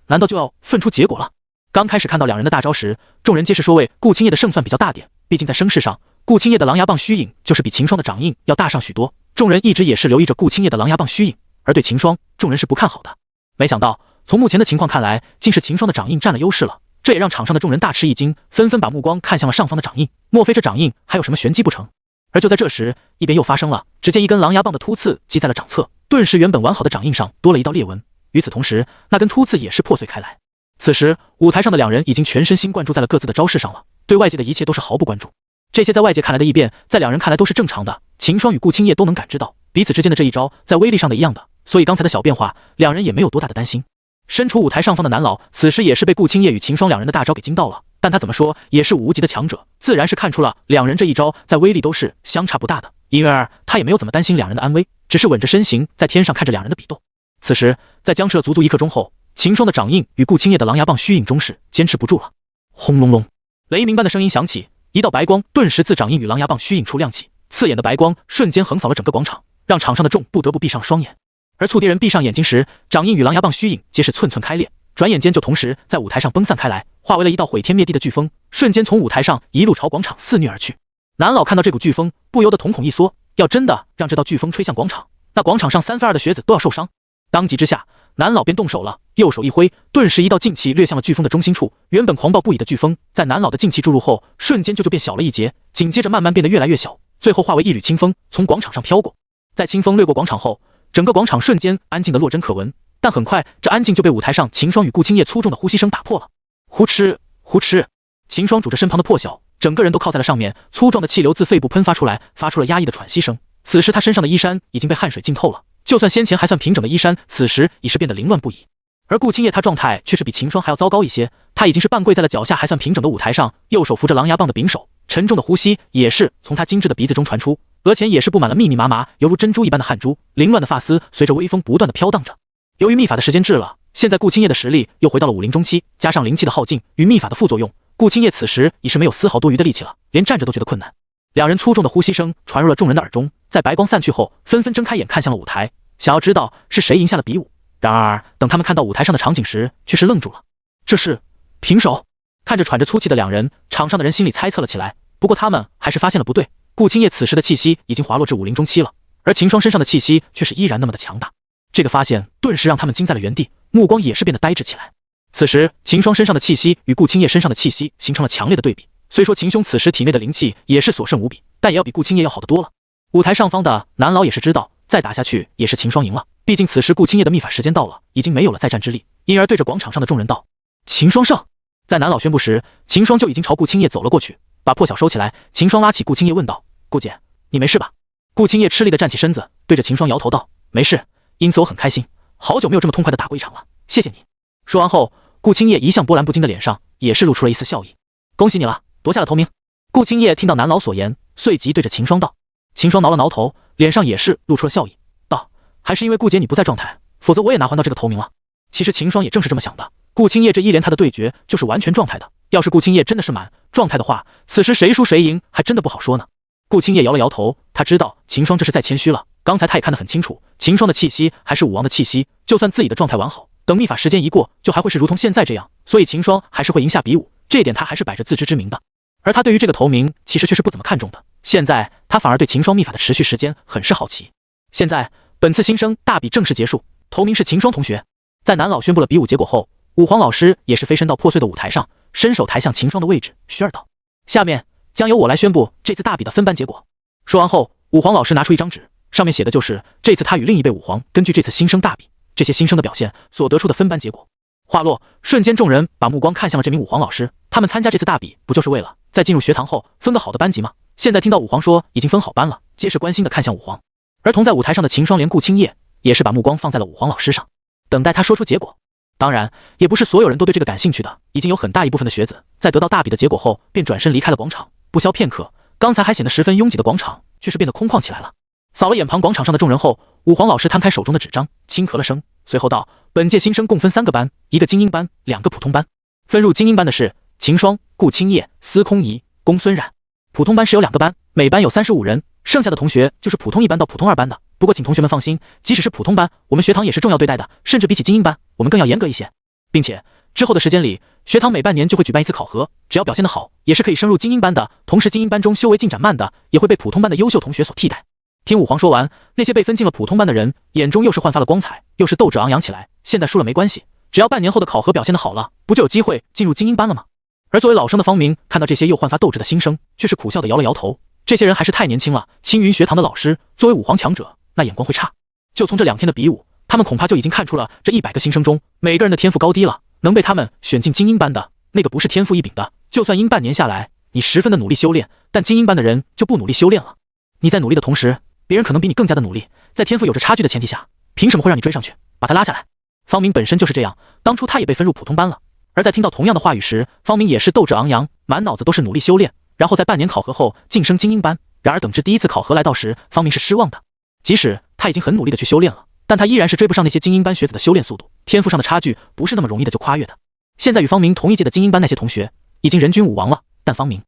A: 难道就要分出结果了？刚开始看到两人的大招时，众人皆是说为顾青叶的胜算比较大点，毕竟在声势上，顾青叶的狼牙棒虚影就是比秦霜的掌印要大上许多。众人一直也是留意着顾青叶的狼牙棒虚影，而对秦霜，众人是不看好的。没想到，从目前的情况看来，竟是秦霜的掌印占了优势了，这也让场上的众人大吃一惊，纷纷把目光看向了上方的掌印，莫非这掌印还有什么玄机不成？而就在这时，一边又发生了，只见一根狼牙棒的突刺击在了掌侧，顿时原本完好的掌印上多了一道裂纹，与此同时，那根突刺也是破碎开来。此时，舞台上的两人已经全身心灌注在了各自的招式上了，对外界的一切都是毫不关注。这些在外界看来的异变，在两人看来都是正常的。秦霜与顾青叶都能感知到彼此之间的这一招在威力上的一样的，所以刚才的小变化，两人也没有多大的担心。身处舞台上方的南老，此时也是被顾青叶与秦霜两人的大招给惊到了，但他怎么说也是武无极的强者，自然是看出了两人这一招在威力都是相差不大的，因而他也没有怎么担心两人的安危，只是稳着身形在天上看着两人的比斗。此时，在僵持了足足1刻钟后，秦霜的掌印与顾青叶的狼牙棒虚影终是坚持不住了。轰隆隆，雷鸣般的声音响起，一道白光顿时自掌印与狼牙棒虚影处亮起，刺眼的白光瞬间横扫了整个广场，让场上的众不得不闭上了双眼。而醋蝶人闭上眼睛时，掌印与狼牙棒虚影皆是寸寸开裂，转眼间就同时在舞台上崩散开来，化为了一道毁天灭地的飓风，瞬间从舞台上一路朝广场肆虐而去。南老看到这股飓风，不由得瞳孔一缩，要真的让这道飓风吹向广场，那广场上3分2的学子都要受伤。当即之下，南老便动手了，右手一挥，顿时一道劲气掠向了飓风的中心处。原本狂暴不已的飓风，在南老的劲气注入后，瞬间就变小了一截，紧接着慢慢变得越来越小，最后化为一缕清风，从广场上飘过。在清风掠过广场后，整个广场瞬间安静的落针可闻，但很快这安静就被舞台上秦霜与顾青叶粗重的呼吸声打破了。呼哧呼哧，秦霜拄着身旁的破晓，整个人都靠在了上面，粗壮的气流自肺部喷发出来，发出了压抑的喘息声。此时他身上的衣衫已经被汗水浸透了，就算先前还算平整的衣衫，此时已是变得凌乱不已。而顾青叶他状态却是比秦霜还要糟糕一些，他已经是半跪在了脚下还算平整的舞台上，右手扶着狼牙棒的柄手，沉重的呼吸也是从他精致的鼻子中传出，额前也是布满了密密麻麻犹如珍珠一般的汗珠，凌乱的发丝随着微风不断的飘荡着。由于秘法的时间至了，现在顾青叶的实力又回到了50中期，加上灵气的耗尽与秘法的副作用，顾青叶此时已是没有丝毫多余的力气了，连站着都觉得困难。两人粗重的呼吸声传入了众人的耳中，在白光散去后，纷纷睁开眼看向了舞台，想要知道是谁赢下了比武。然而等他们看到舞台上的场景时，却是愣住了。这是平手。看着喘着粗气的两人，场上的人心里猜测了起来，不过他们还是发现了不对，顾青叶此时的气息已经滑落至50中期了，而秦霜身上的气息却是依然那么的强大。这个发现顿时让他们惊在了原地，目光也是变得呆滞起来。此时秦霜身上的气息与顾青叶身上的气息形成了强烈的对比，虽说秦兄此时体内的灵气也是所剩无比，但也要比顾青叶要好得多了。舞台上方的南老也是知道再打下去也是秦霜赢了，毕竟此时顾青叶的秘法时间到了，已经没有了再战之力，因而对着广场上的众人道：秦霜胜。在南老宣布时，秦霜就已经朝顾青叶走了过去，把破晓收起来。秦霜拉起顾青叶问道：顾姐，你没事吧？顾青叶吃力地站起身子，对着秦霜摇头道：没事，因此我很开心，好久没有这么痛快地打过一场了，谢谢你。说完后，顾青叶一向波澜不惊的脸上也是露出了一丝笑意。恭喜你了，夺下了头名。顾青叶听到南老所言，随即对着秦霜道。秦霜挠了挠头，脸上也是露出了笑意，道：还是因为顾姐你不在状态，否则我也拿还到这个头名了。其实秦霜也正是这么想的，顾青叶这一连他的对决就是完全状态的，要是顾青叶真的是满状态的话，此时谁输谁赢还真的不好说呢。顾青叶摇了摇头，他知道秦霜这是在谦虚了，刚才他也看得很清楚，秦霜的气息还是武王的气息，就算自己的状态完好，等秘法时间一过，就还会是如同现在这样，所以秦霜还是会赢下比武，这一点他还是摆着自知之明的。而他对于这个头名其实却是不怎么看重的，现在他反而对秦霜秘法的持续时间很是好奇。现在本次新生大比正式结束，头名是秦霜同学。在南老宣布了比武结果后，武皇老师也是飞身到破碎的舞台上，伸手抬向秦霜的位置，嘘儿道：下面将由我来宣布这次大比的分班结果。说完后，武皇老师拿出一张纸，上面写的就是这次他与另一位武皇根据这次新生大比这些新生的表现所得出的分班结果。话落，瞬间众人把目光看向了这名武皇老师，他们参加这次大比不就是为了在进入学堂后分个好的班级吗？现在听到武皇说已经分好班了，皆是关心的看向武皇。而同在舞台上的秦霜连顾青叶也是把目光放在了武皇老师上，等待他说出结果。当然，也不是所有人都对这个感兴趣的，已经有很大一部分的学子在得到大比的结果后，便转身离开了广场。不消片刻，刚才还显得十分拥挤的广场，却是变得空旷起来了。扫了眼旁广场上的众人后，武皇老师摊开手中的纸张，轻咳了声，随后道：“本届新生共分3个班，一个精英班，2个普通班。分入精英班的是秦霜、顾清叶、司空怡、公孙冉。普通班是有2个班，每班有35人，剩下的同学就是普通1班到普通2班的。不过请同学们放心，即使是普通班，我们学堂也是重要对待的，甚至比起精英班，我们更要严格一些。并且之后的时间里，学堂每半年就会举办一次考核，只要表现得好，也是可以升入精英班的。同时，精英班中修为进展慢的，也会被普通班的优秀同学所替代。”听武皇说完，那些被分进了普通班的人眼中又是焕发了光彩，又是斗志昂扬起来。现在输了没关系，只要半年后的考核表现得好了，不就有机会进入精英班了吗？而作为老生的方明看到这些又焕发斗志的新生，却是苦笑地摇了摇头。这些人还是太年轻了，青云学堂的老师作为武皇强者，那眼光会差。就从这2天的比武，他们恐怕就已经看出了这100个新生中每个人的天赋高低了。能被他们选进精英班的，那个不是天赋异禀的，就算英半年下来你十分的努力修炼，但精英班的人就不努力修炼了。你在努力的同时，别人可能比你更加的努力，在天赋有着差距的前提下，凭什么会让你追上去，把他拉下来？方明本身就是这样，当初他也被分入普通班了。而在听到同样的话语时，方明也是斗志昂扬，满脑子都是努力修炼，然后在半年考核后晋升精英班。然而等至第1次考核来到时，方明是失望的。即使他已经很努力的去修炼了，但他依然是追不上那些精英班学子的修炼速度，天赋上的差距不是那么容易的就跨越的。现在与方明同一届的精英班那些同学已经人均5王了，但方明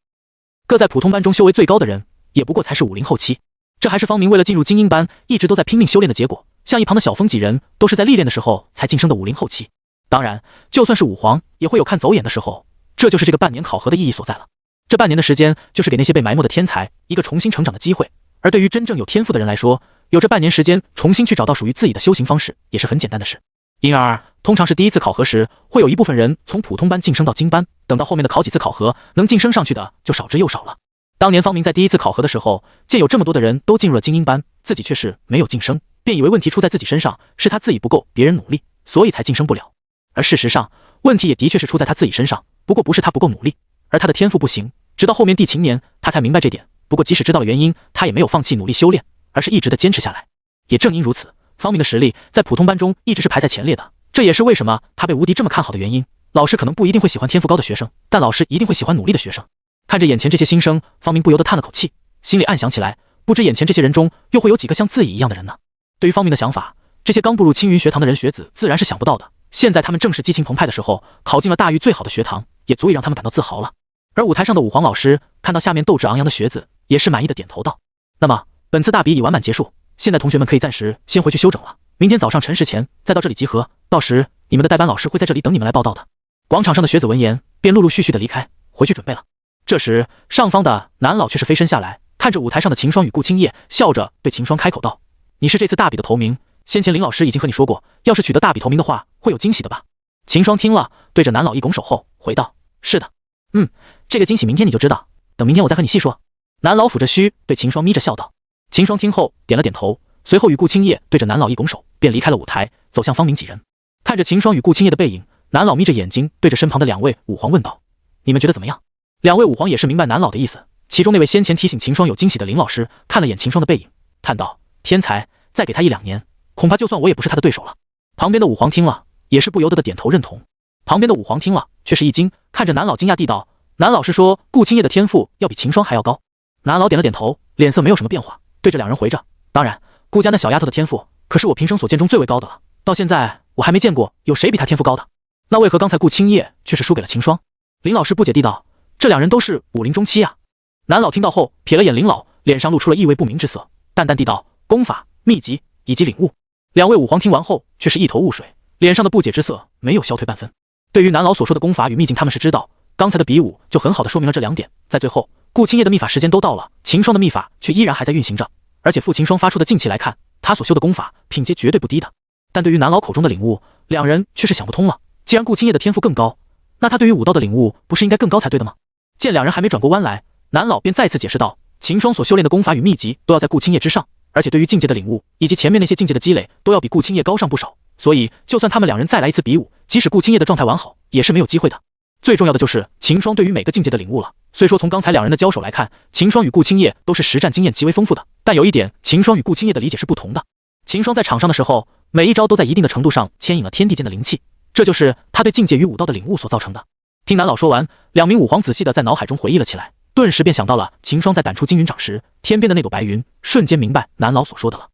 A: 各在普通班中修为最高的人也不过才是50后期，这还是方明为了进入精英班一直都在拼命修炼的结果。像一旁的小风几人都是在历练的时候才晋升的50后期。当然，就算是武皇也会有看走眼的时候，这就是这个半年考核的意义所在了。这半年的时间就是给那些被埋没的天才一个重新成长的机会，而对于真正有天赋的人来说，有这半年时间重新去找到属于自己的修行方式也是很简单的事。因而通常是第1次考核时，会有一部分人从普通班晋升到精班，等到后面的考几次考核，能晋升上去的就少之又少了。当年方明在第1次考核的时候，见有这么多的人都进入了精英班，自己却是没有晋升，便以为问题出在自己身上，是他自己不够别人努力，所以才晋升不了。而事实上，问题也的确是出在他自己身上，不过不是他不够努力，而他的天赋不行。直到后面地勤年，他才明白这点。不过即使知道了原因，他也没有放弃努力修炼，而是一直的坚持下来。也正因如此，方明的实力在普通班中一直是排在前列的，这也是为什么他被吴迪这么看好的原因。老师可能不一定会喜欢天赋高的学生，但老师一定会喜欢努力的学生。看着眼前这些新生，方明不由得叹了口气，心里暗想起来，不知眼前这些人中又会有几个像自己一样的人呢？对于方明的想法，这些刚步入青云学堂的人学子自然是想不到的。现在他们正是激情澎湃的时候，考进了大域最好的学堂，也足以让他们感到自豪了。而舞台上的武皇老师看到下面斗志昂扬的学子，也是满意的点头道：“那么本次大比已完满结束，现在同学们可以暂时先回去休整了，明天早上晨时前再到这里集合，到时你们的代班老师会在这里等你们来报道的。”广场上的学子闻言，便陆陆续续的离开，回去准备了。这时上方的南老却是飞身下来，看着舞台上的秦霜与顾清叶，笑着对秦霜开口道：“你是这次大比的头名，先前林老师已经和你说过，要是取得大比头名的话，会有惊喜的吧？”秦霜听了，对着南老一拱手后回道：“是的。这个惊喜明天你就知道，等明天我再和你细说。”南老抚着须对秦霜眯着笑道。秦霜听后点了点头，随后与顾清叶对着南老一拱手，便离开了舞台，走向方明几人。看着秦霜与顾清叶的背影，南老眯着眼睛对着身旁的2位武皇问道：“你们觉得怎么样？”2位武皇也是明白南老的意思，其中那位先前提醒秦霜有惊喜的林老师看了眼秦霜的背影，叹道：“天才，再给他1-2年，恐怕就算我也不是他的对手了。”旁边的武皇听了也是不由得的点头认同。旁边的武皇听了却是一惊，看着南老惊讶地道：“南老师说顾清叶的天赋要比秦霜还要高？”南老点了点头，脸色没有什么变化，对着2人回着：“当然，顾家那小丫头的天赋可是我平生所见中最为高的了，到现在我还没见过有谁比她天赋高的。那为何刚才顾清叶却是输给了秦霜？”林老师不解地道：“这2人都是武林中期啊。”南老听到后瞥了眼林老，脸上露出了意味不明之色，淡淡地道：“功法、秘籍以及领悟。”2位武皇听完后却是一头雾水，脸上的不解之色没有消退半分。对于南老所说的功法与秘境，他们是知道，刚才的比武就很好的说明了这2点。在最后，顾清叶的秘法时间都到了，秦霜的秘法却依然还在运行着，而且傅秦霜发出的劲气来看，他所修的功法品阶绝对不低的。但对于南老口中的领悟，2人却是想不通了。既然顾清叶的天赋更高，那他对于武道的领悟不是应该更高才对的吗？见2人还没转过弯来，南老便再次解释道：“秦霜所修炼的功法与秘籍都要在顾清叶之上，而且对于境界的领悟以及前面那些境界的积累都要比顾清叶高上不少，所以就算他们2人再来一次比武，即使顾清叶的状态完好，也是没有机会的。最重要的就是秦霜对于每个境界的领悟了。虽说从刚才2人的交手来看，秦霜与顾清叶都是实战经验极为丰富的，但有一点，秦霜与顾清叶的理解是不同的。秦霜在场上的时候，每一招都在一定的程度上牵引了天地间的灵气，这就是他对境界与武道的领悟所造成的。听南老说完，两名武皇仔细的在脑海中回忆了起来，顿时便想到了秦霜在赶出金云掌时天边的那朵白云，瞬间明白南老所说的了。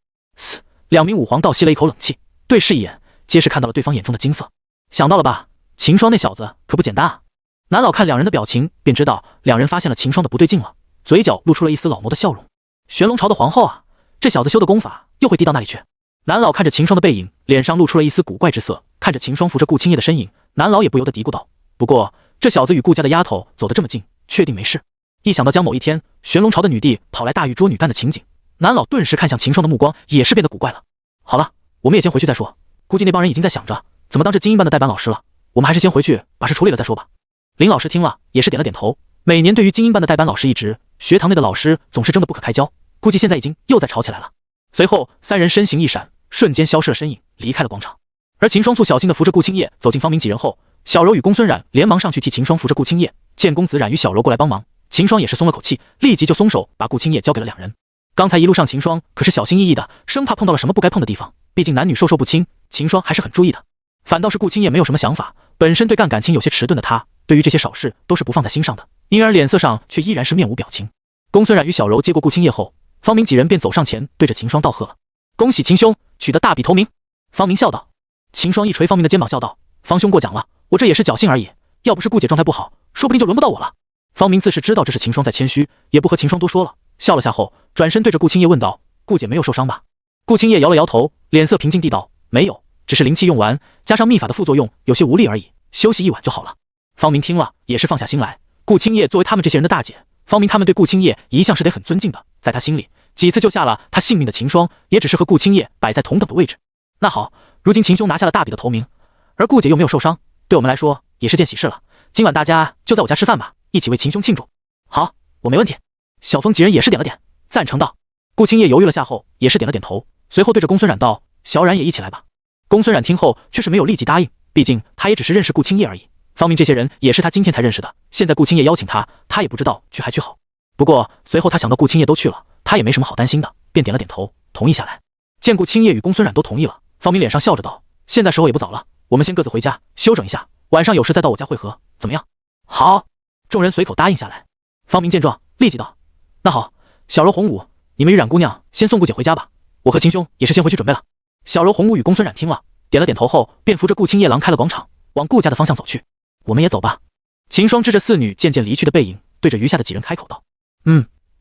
A: 两名武皇倒吸了一口冷气，对视一眼，皆是看到了对方眼中的金色。想到了吧，秦霜那小子可不简单啊！南老看两人的表情，便知道两人发现了秦霜的不对劲了，嘴角露出了一丝老谋的笑容。玄龙朝的皇后啊，这小子修的功法又会低到哪里去？南老看着秦霜的背影，脸上露出了一丝古怪之色，看着秦霜扶着顾青叶的身影，南老也不由得嘀咕道：不过这小子与顾家的丫头走得这么近，确定没事。一想到将某一天玄龙朝的女帝跑来大狱捉女干的情景，南老顿时看向秦霜的目光也是变得古怪了。好了，我们也先回去再说，估计那帮人已经在想着怎么当这精英班的代班老师了，我们还是先回去把事处理了再说吧。林老师听了也是点了点头，每年对于精英班的代班老师一职，学堂内的老师总是争得不可开交，估计现在已经又在吵起来了。随后三人身形一闪，瞬间消失了身影，离开了广场。而秦霜簇小心地扶着顾青叶走进方明几人后，小柔与公孙冉连忙上去替秦霜扶着顾青叶，见公子冉与小柔过来帮忙，秦霜也是松了口气，立即就松手把顾青叶交给了两人。刚才一路上秦霜可是小心翼翼的，生怕碰到了什么不该碰的地方，毕竟男女授受不亲，秦霜还是很注意的。反倒是顾青叶没有什么想法，本身对干感情有些迟钝的他，对于这些小事都是不放在心上的，因而脸色上却依然是面无表情。公孙冉与小柔接过顾青叶后，方明几人便走上前对着秦霜道贺了：恭喜秦兄取得大笔头名。方明笑道。秦霜一捶方明的肩膀笑道：方兄过奖了，我这也是侥幸而已，要不是顾姐状态不好，说不定就轮不到我了。方明自是知道这是秦霜在谦虚，也不和秦霜多说了，笑了下后转身对着顾青叶问道：顾姐没有受伤吧？顾青叶摇了摇头，脸色平静地道：没有，只是灵气用完加上秘法的副作用，有些无力而已，休息一晚就好了。方明听了也是放下心来，顾青叶作为他们这些人的大姐，方明他们对顾青叶一向是得很尊敬的，在他心里几次救下了他性命的秦霜也只是和顾青叶摆在同等的位置。那好，如今秦兄拿下了大笔的头名，而顾姐又没有受伤，对我们来说也是件喜事了，今晚大家就在我家吃饭吧，一起为秦兄庆祝。好，我没问题。小风几人也是点了点赞成道。顾青叶犹豫了下后也是点了点头，随后对着公孙冉道：小冉也一起来吧。公孙冉听后却是没有立即答应，毕竟他也只是认识顾青叶而已，方明这些人也是他今天才认识的，现在顾青叶邀请他，他也不知道去还去好。不过随后他想到顾青叶都去了，他也没什么好担心的，便点了点头同意下来。见顾青叶与公孙冉都同意了，方明脸上笑着道：现在时候也不早了，我们先各自回家休整一下，晚上有事再到我家会合，怎么样？好。众人随口答应下来。方明见状立即道：那好，小柔、红武，你们与冉姑娘先送顾姐回家吧，我和秦兄也是先回去准备了。小柔、红武与公孙冉听了点了点头后，便扶着顾青叶郎开了广场，往顾家的方向走去。我们也走吧。秦霜支着四女渐渐离去的背影，对着余下的几人开口道：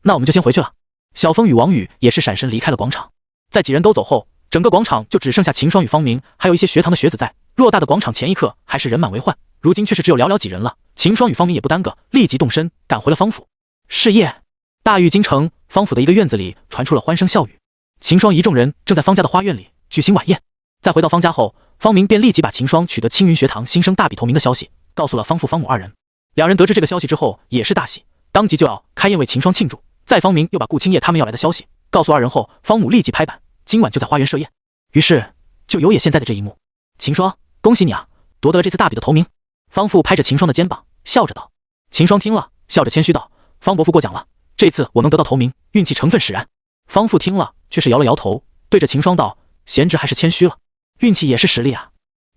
A: 那我们就先回去了。小风与王宇也是闪身离开了广场。在几人都走后，整个广场就只剩下秦霜与方明，还有一些学堂的学子在。偌大的广场前一刻还是人满为患，如今却是只有寥寥几人了。秦霜与方明也不耽搁，立即动身赶回了方府。是夜，大狱京城方府的一个院子里传出了欢声笑语。秦霜一众人正在方家的花院里举行晚宴。在回到方家后，方明便立即把秦霜取得青云学堂新生大比头名的消息告诉了方父方母二人。两人得知这个消息之后也是大喜，当即就要开宴为秦霜庆祝。在方明又把顾青叶他们要来的消息告诉二人后，方母立即拍板，今晚就在花园设宴。于是就有也现在的这一幕。秦霜，恭喜你啊，夺得了这次大比的头名。方父拍着秦霜的肩膀笑着道。秦霜听了笑着谦虚道：方伯父过奖了，这次我能得到头名，运气成分使然。方父听了却是摇了摇头，对着秦霜道：贤侄还是谦虚了，运气也是实力啊。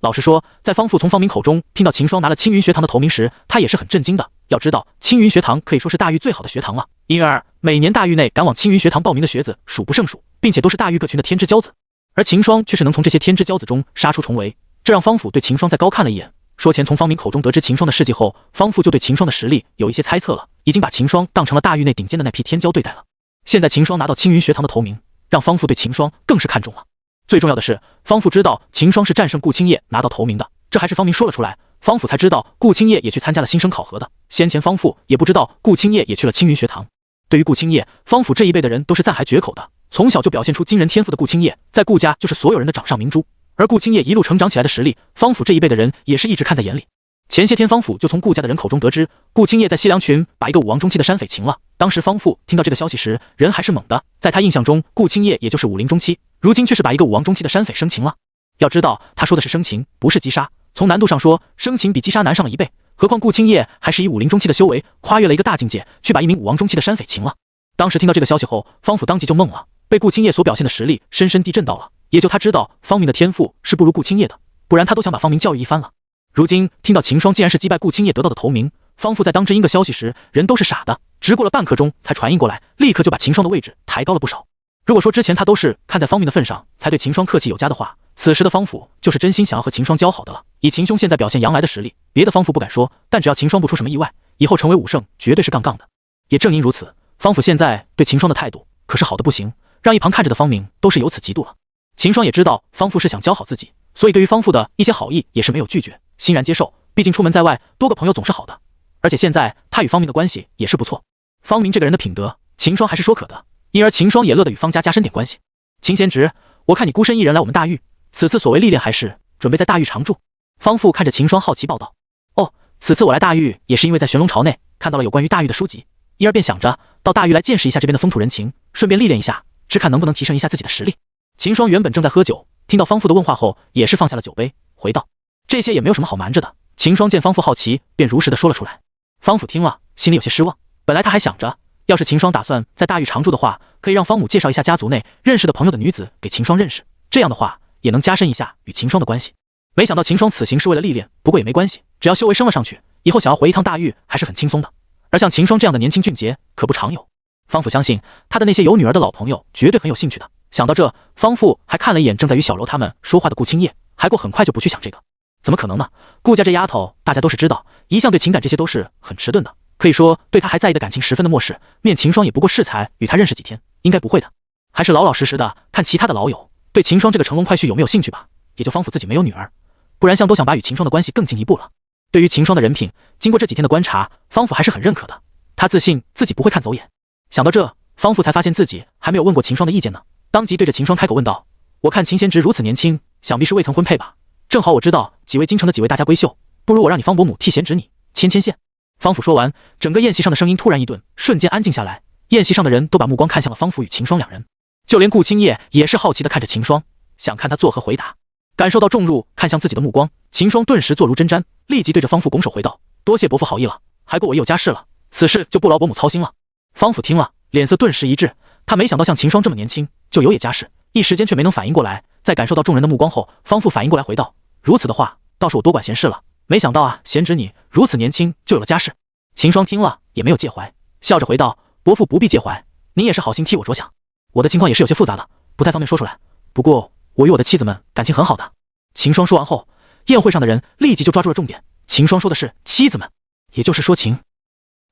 A: 老实说，在方父从方明口中听到秦霜拿了青云学堂的头名时，他也是很震惊的。要知道青云学堂可以说是大狱最好的学堂了，因而每年大狱内敢往青云学堂报名的学子数不胜数，并且都是大狱各群的天之骄子。而秦霜却是能从这些天之骄子中杀出重围，这让方父对秦霜再高看了一眼。说前从方明口中得知秦霜的事迹后，方父就对秦霜的实力有一些猜测了，已经把秦霜当成了大狱内顶尖的那批天骄对待了。现在秦霜拿到青云学堂的头名，让方父对秦霜更是看重了。最重要的是，方父知道秦霜是战胜顾青叶拿到头名的，这还是方明说了出来，方父才知道顾青叶也去参加了新生考核的。先前方父也不知道顾青叶也去了青云学堂。对于顾青叶，方父这一辈的人都是赞还绝口的。从小就表现出惊人天赋的顾青叶，在顾家就是所有人的掌上明珠。而顾青叶一路成长起来的实力，方府这一辈的人也是一直看在眼里。前些天方府就从顾家的人口中得知，顾青叶在西凉群把一个武王中期的山匪擒了。当时方父听到这个消息时，人还是懵的。在他印象中，顾青叶也就是武林中期，如今却是把一个武王中期的山匪生擒了。要知道，他说的是生擒，不是击杀。从难度上说，生擒比击杀难上了1倍。何况顾青叶还是以武林中期的修为，跨越了一个大境界，去把一名武王中期的山匪擒了。当时听到这个消息后，方府当即就懵了，被顾青叶所表现的实力深深地震到了。也就他知道方明的天赋是不如顾青叶的，不然他都想把方明教育一番了。如今听到秦霜竟然是击败顾青叶得到的头名，方父在当知音个消息时，人都是傻的，直过了半刻钟才传应过来，立刻就把秦霜的位置抬高了不少。如果说之前他都是看在方明的份上才对秦霜客气有加的话，此时的方父就是真心想要和秦霜交好的了。以秦兄现在表现扬来的实力，别的方父不敢说，但只要秦霜不出什么意外，以后成为武圣绝对是杠杠的。也正因如此，方父现在对秦霜的态度可是好的不行，让一旁看着的方明都是由此嫉妒了。秦霜也知道方父是想教好自己，所以对于方父的一些好意也是没有拒绝，欣然接受。毕竟出门在外，多个朋友总是好的，而且现在他与方明的关系也是不错。方明这个人的品德，秦霜还是说可的，因而秦霜也乐得与方家加深点关系。秦贤侄，我看你孤身一人来我们大狱，此次所谓历练还是准备在大狱常住？方父看着秦霜好奇报道。哦，此次我来大狱也是因为在玄龙朝内看到了有关于大狱的书籍，因而便想着到大狱来见识一下这边的风土人情，顺便历练一下，只看能不能提升一下自己的实力。秦霜原本正在喝酒，听到方父的问话后，也是放下了酒杯，回道：这些也没有什么好瞒着的。秦霜见方父好奇，便如实的说了出来。方父听了，心里有些失望。本来他还想着，要是秦霜打算在大狱常住的话，可以让方母介绍一下家族内认识的朋友的女子给秦霜认识，这样的话也能加深一下与秦霜的关系。没想到秦霜此行是为了历练，不过也没关系，只要修为升了上去，以后想要回一趟大狱还是很轻松的。而像秦霜这样的年轻俊杰可不常有，方父相信他的那些有女儿的老朋友绝对很有兴趣的。想到这，方父还看了一眼正在与小柔他们说话的顾青叶，还过很快就不去想这个。怎么可能呢？顾家这丫头大家都是知道，一向对情感这些都是很迟钝的，可以说对她还在意的感情十分的漠视，面秦霜也不过适才与她认识几天，应该不会的，还是老老实实的看其他的老友对秦霜这个乘龙快婿有没有兴趣吧。也就方父自己没有女儿，不然像都想把与秦霜的关系更进一步了。对于秦霜的人品，经过这几天的观察，方父还是很认可的，他自信自己不会看走眼。想到这，方父才发现自己还没有问过秦霜的意见呢，当即对着秦霜开口问道：我看秦贤侄如此年轻，想必是未曾婚配吧？正好我知道几位京城的几位大家闺秀，不如我让你方伯母替贤侄你牵线。方父说完，整个宴席上的声音突然一顿，瞬间安静下来。宴席上的人都把目光看向了方父与秦霜两人，就连顾青叶也是好奇地看着秦霜，想看他作何回答。感受到众入看向自己的目光，秦霜顿时坐如针毡，立即对着方父拱手回道：多谢伯父好意了，还过我已有家室了，此事就不劳伯母操心了。方父听了，脸色顿时一滞，他没想到像秦霜这么年轻就有也家室，一时间却没能反应过来。在感受到众人的目光后，方父反应过来回道：如此的话，倒是我多管闲事了，没想到啊，贤侄你如此年轻就有了家室。秦霜听了也没有介怀，笑着回道：伯父不必介怀，您也是好心替我着想，我的情况也是有些复杂的，不太方便说出来，不过我与我的妻子们感情很好的。秦霜说完后，宴会上的人立即就抓住了重点，秦霜说的是妻子们，也就是说秦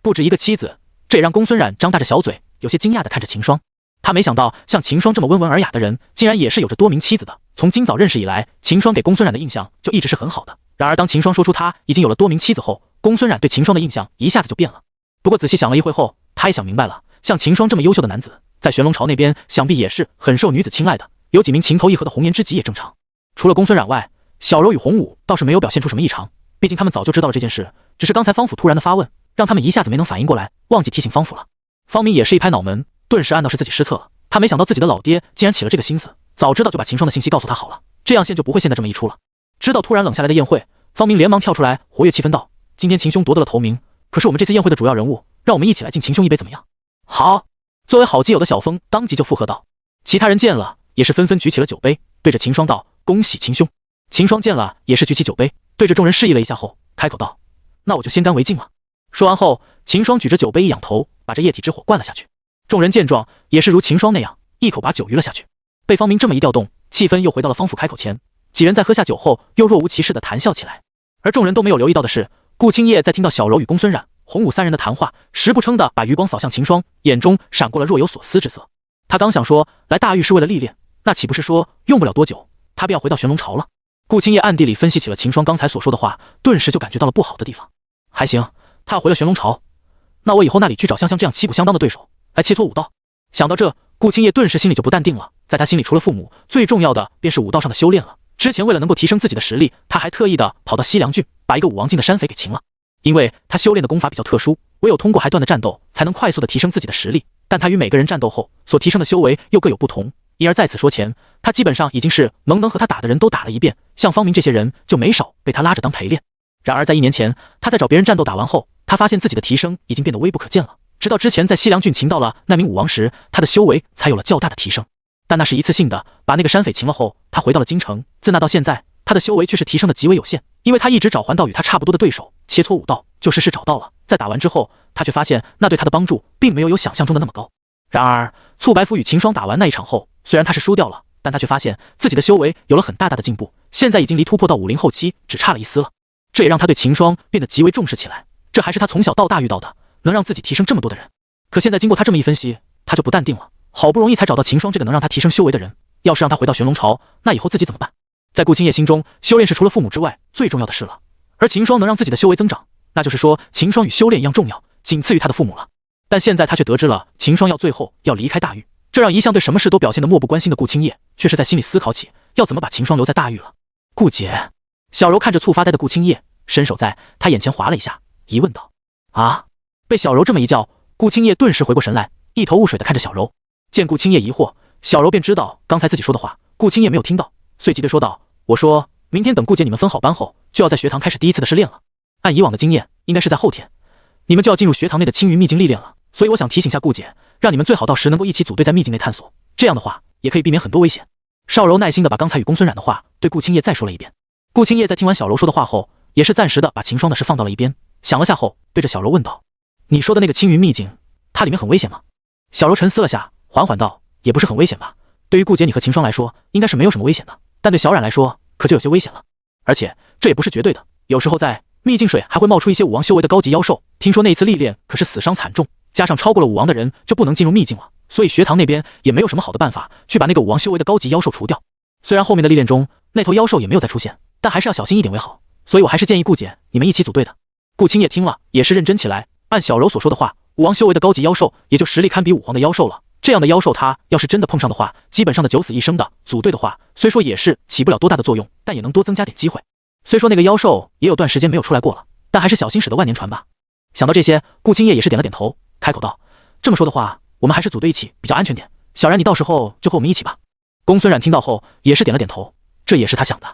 A: 不止一个妻子，这也让公孙冉张大着小嘴，有些惊讶地看着秦霜。他没想到像秦霜这么温文尔雅的人，竟然也是有着多名妻子的。从今早认识以来，秦霜给公孙冉的印象就一直是很好的。然而当秦霜说出他已经有了多名妻子后，公孙冉对秦霜的印象一下子就变了。不过仔细想了一会后，他也想明白了，像秦霜这么优秀的男子，在玄龙朝那边想必也是很受女子青睐的，有几名情投意合的红颜知己也正常。除了公孙冉外，小柔与洪武倒是没有表现出什么异常，毕竟他们早就知道了这件事，只是刚才方府突然的发问，让他们一下子没能反应过来，忘记提醒方府了。方明也是一拍脑门，顿时暗道是自己失策了，他没想到自己的老爹竟然起了这个心思，早知道就把秦霜的信息告诉他好了，这样线就不会现在这么一出了。知道突然冷下来的宴会，方明连忙跳出来活跃气氛道：今天秦兄夺得了头名，可是我们这次宴会的主要人物，让我们一起来敬秦兄一杯怎么样？好。作为好基友的小风当即就附和道。其他人见了也是纷纷举起了酒杯，对着秦霜道：恭喜秦兄。秦霜见了也是举起酒杯，对着众人示意了一下后，开口道：那我就先干为敬了。说完后，秦霜举着酒杯一仰头，把这液体之火灌了下去。众人见状也是如秦霜那样，一口把酒余了下去。被方明这么一调动，气氛又回到了方府开口前，几人在喝下酒后又若无其事地谈笑起来。而众人都没有留意到的是，顾青叶在听到小柔与公孙冉、洪武三人的谈话，时不称地把余光扫向秦霜，眼中闪过了若有所思之色。他刚想说来大狱是为了历练，那岂不是说用不了多久他便要回到玄龙朝了？顾青叶暗地里分析起了秦霜刚才所说的话，顿时就感觉到了不好的地方。还行，他要回了玄龙朝，那我以后那里去找像这样旗鼓相当的对手来切磋武道。想到这，顾青叶顿时心里就不淡定了。在他心里，除了父母，最重要的便是武道上的修炼了。之前为了能够提升自己的实力，他还特意的跑到西凉郡，把一个武王境的山匪给擒了。因为他修炼的功法比较特殊，唯有通过还断的战斗，才能快速的提升自己的实力。但他与每个人战斗后所提升的修为又各有不同，因而在此说前，他基本上已经是能和他打的人都打了一遍，像方明这些人就没少被他拉着当陪练。然而在1年前，他在找别人战斗打完后，他发现自己的提升已经变得微不可见了。直到之前在西凉郡擒到了那名武王时，他的修为才有了较大的提升。但那是一次性的，把那个山匪擒了后，他回到了京城。自那到现在，他的修为却是提升的极为有限，因为他一直找还到与他差不多的对手切磋武道，就事找到了，在打完之后，他却发现那对他的帮助并没有想象中的那么高。然而，醋白夫与秦霜打完那一场后，虽然他是输掉了，但他却发现自己的修为有了很大的进步，现在已经离突破到50后期只差了一丝了。这也让他对秦霜变得极为重视起来，这还是他从小到大遇到的能让自己提升这么多的人。可现在经过他这么一分析，他就不淡定了，好不容易才找到秦霜这个能让他提升修为的人，要是让他回到玄龙朝，那以后自己怎么办？在顾青叶心中，修炼是除了父母之外最重要的事了，而秦霜能让自己的修为增长，那就是说秦霜与修炼一样重要，仅次于他的父母了。但现在他却得知了秦霜最后要离开大域，这让一向对什么事都表现得漠不关心的顾青叶却是在心里思考起要怎么把秦霜留在大域了。顾姐，小柔看着醋发呆的顾青叶，伸手在他眼前划了一下，疑问道：啊？被小柔这么一叫，顾青叶顿时回过神来，一头雾水地看着小柔。见顾青叶疑惑，小柔便知道刚才自己说的话顾青叶没有听到，随即对说道：我说明天等顾姐你们分好班后，就要在学堂开始第一次的试炼了。按以往的经验，应该是在后天，你们就要进入学堂内的青云秘境历练了，所以我想提醒下顾姐，让你们最好到时能够一起组队在秘境内探索，这样的话也可以避免很多危险。邵柔耐心地把刚才与公孙冉的话对顾青叶再说了一遍。顾青叶在听完小柔说的话后，也是暂时的把秦霜的事放到了一边，想了下后，对着小柔问道：你说的那个青云秘境，它里面很危险吗？小柔沉思了下，缓缓道：也不是很危险吧，对于顾姐你和秦霜来说，应该是没有什么危险的，但对小冉来说，可就有些危险了。而且这也不是绝对的，有时候在秘境水还会冒出一些武王修为的高级妖兽，听说那一次历练可是死伤惨重，加上超过了武王的人就不能进入秘境了，所以学堂那边也没有什么好的办法去把那个武王修为的高级妖兽除掉。虽然后面的历练中那头妖兽也没有再出现，但还是要小心一点为好，所以我还是建议顾姐你们一起组队的。顾青叶听了也是认真起来，按小柔所说的话，武王修为的高级妖兽也就实力堪比武皇的妖兽了，这样的妖兽他要是真的碰上的话，基本上的九死一生的，组队的话虽说也是起不了多大的作用，但也能多增加点机会。虽说那个妖兽也有段时间没有出来过了，但还是小心驶得万年船吧。想到这些，顾青叶也是点了点头，开口道：这么说的话，我们还是组队一起比较安全点，小然你到时候就和我们一起吧。公孙冉听到后也是点了点头，这也是他想的。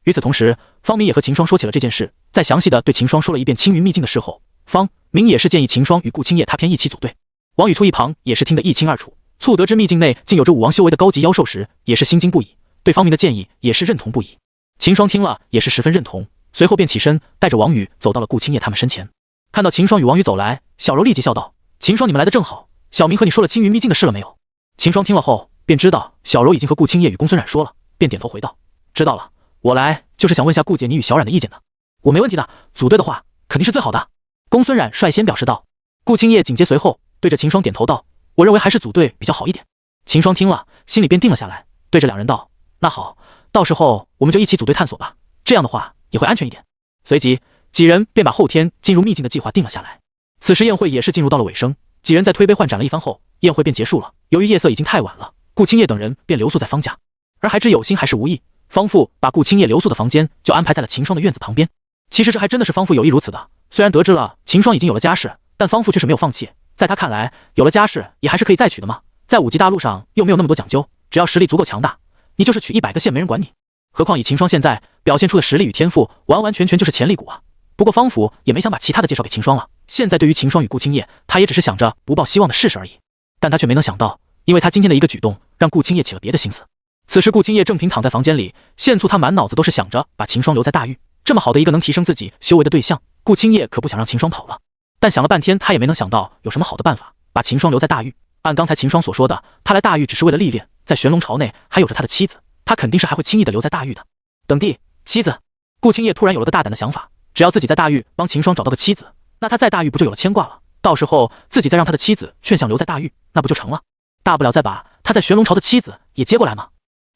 A: 与此同时，方明也和秦霜说起了这件事，在详细的对秦霜说了一遍青云秘境的事后，方明也是建议秦霜与顾青叶他偏一起组队。王宇兔一旁也是听得一清二楚，醋得知秘境内竟有着武王修为的高级妖兽时，也是心惊不已，对方明的建议也是认同不已。秦霜听了也是十分认同，随后便起身带着王宇走到了顾青叶他们身前。看到秦霜与王宇走来，小柔立即笑道：秦霜你们来的正好，小明和你说了青云秘境的事了没有？秦霜听了后便知道小柔已经和顾青叶与公孙冉说了，便点头回道：知道了，我来就是想问下顾姐你与小冉的意见的。我没问题的，组队的话肯定是最好的。公孙冉率先表示道。顾青叶紧接随后对着秦霜点头道：我认为还是组队比较好一点。秦霜听了心里便定了下来，对着两人道：那好，到时候我们就一起组队探索吧，这样的话也会安全一点。随即几人便把后天进入秘境的计划定了下来。此时宴会也是进入到了尾声，几人在推杯换盏了一番后，宴会便结束了。由于夜色已经太晚了，顾青叶等人便留宿在方家，而还知有心还是无意，方父把顾青叶留宿的房间就安排在了秦霜的院子旁边。其实这还真的是方父有意如此的，虽然得知了秦霜已经有了家室，但方父却是没有放弃，在他看来，有了家室也还是可以再娶的嘛，在五级大陆上又没有那么多讲究，只要实力足够强大，你就是娶100个县没人管你。何况以秦霜现在表现出的实力与天赋，完完全全就是潜力股啊。不过方甫也没想把其他的介绍给秦霜了，现在对于秦霜与顾青叶，他也只是想着不抱希望的试试而已。但他却没能想到，因为他今天的一个举动，让顾青叶起了别的心思。此时顾青叶正平躺在房间里，现促他满脑子都是想着把秦霜留在大狱，这么好的一个能提升自己修为的对象，顾青叶可不想让秦霜跑了。但想了半天，他也没能想到有什么好的办法把秦霜留在大狱。按刚才秦霜所说的，他来大狱只是为了历练，在玄龙朝内还有着他的妻子，他肯定是还会轻易的留在大狱的。等地妻子，顾青叶突然有了个大胆的想法，只要自己在大狱帮秦霜找到个妻子，那他在大狱不就有了牵挂了？到时候自己再让他的妻子劝向留在大狱，那不就成了？大不了再把他在玄龙朝的妻子也接过来嘛。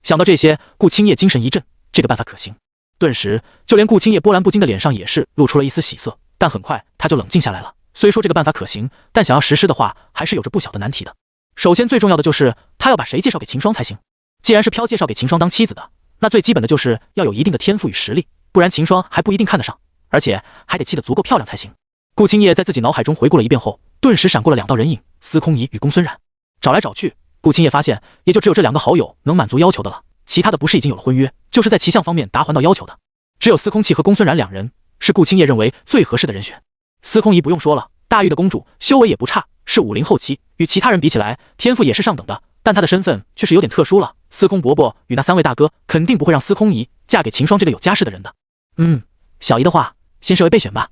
A: 想到这些，顾青叶精神一振，这个办法可行。顿时就连顾青叶波澜不惊的脸上也是露出了一丝喜色，但很快他就冷静下来了。虽说这个办法可行，但想要实施的话，还是有着不小的难题的。首先最重要的就是他要把谁介绍给秦霜才行。既然是飘介绍给秦霜当妻子的，那最基本的就是要有一定的天赋与实力，不然秦霜还不一定看得上，而且还得气得足够漂亮才行。顾青叶在自己脑海中回顾了一遍后，顿时闪过了两道人影，司空仪与公孙冉。找来找去，顾青叶发现也就只有这两个好友能满足要求的了，其他的不是已经有了婚约，就是在骑象方面达还到要求的，只有司空气和公孙冉两人是顾青叶认为最合适的人选。司空仪不用说了，大狱的公主，修为也不差，是50后期，与其他人比起来，天赋也是上等的，但她的身份却是有点特殊了。司空伯伯与那3位大哥肯定不会让司空仪嫁给秦霜这个有家室的人的。小姨的话，先设为备选吧。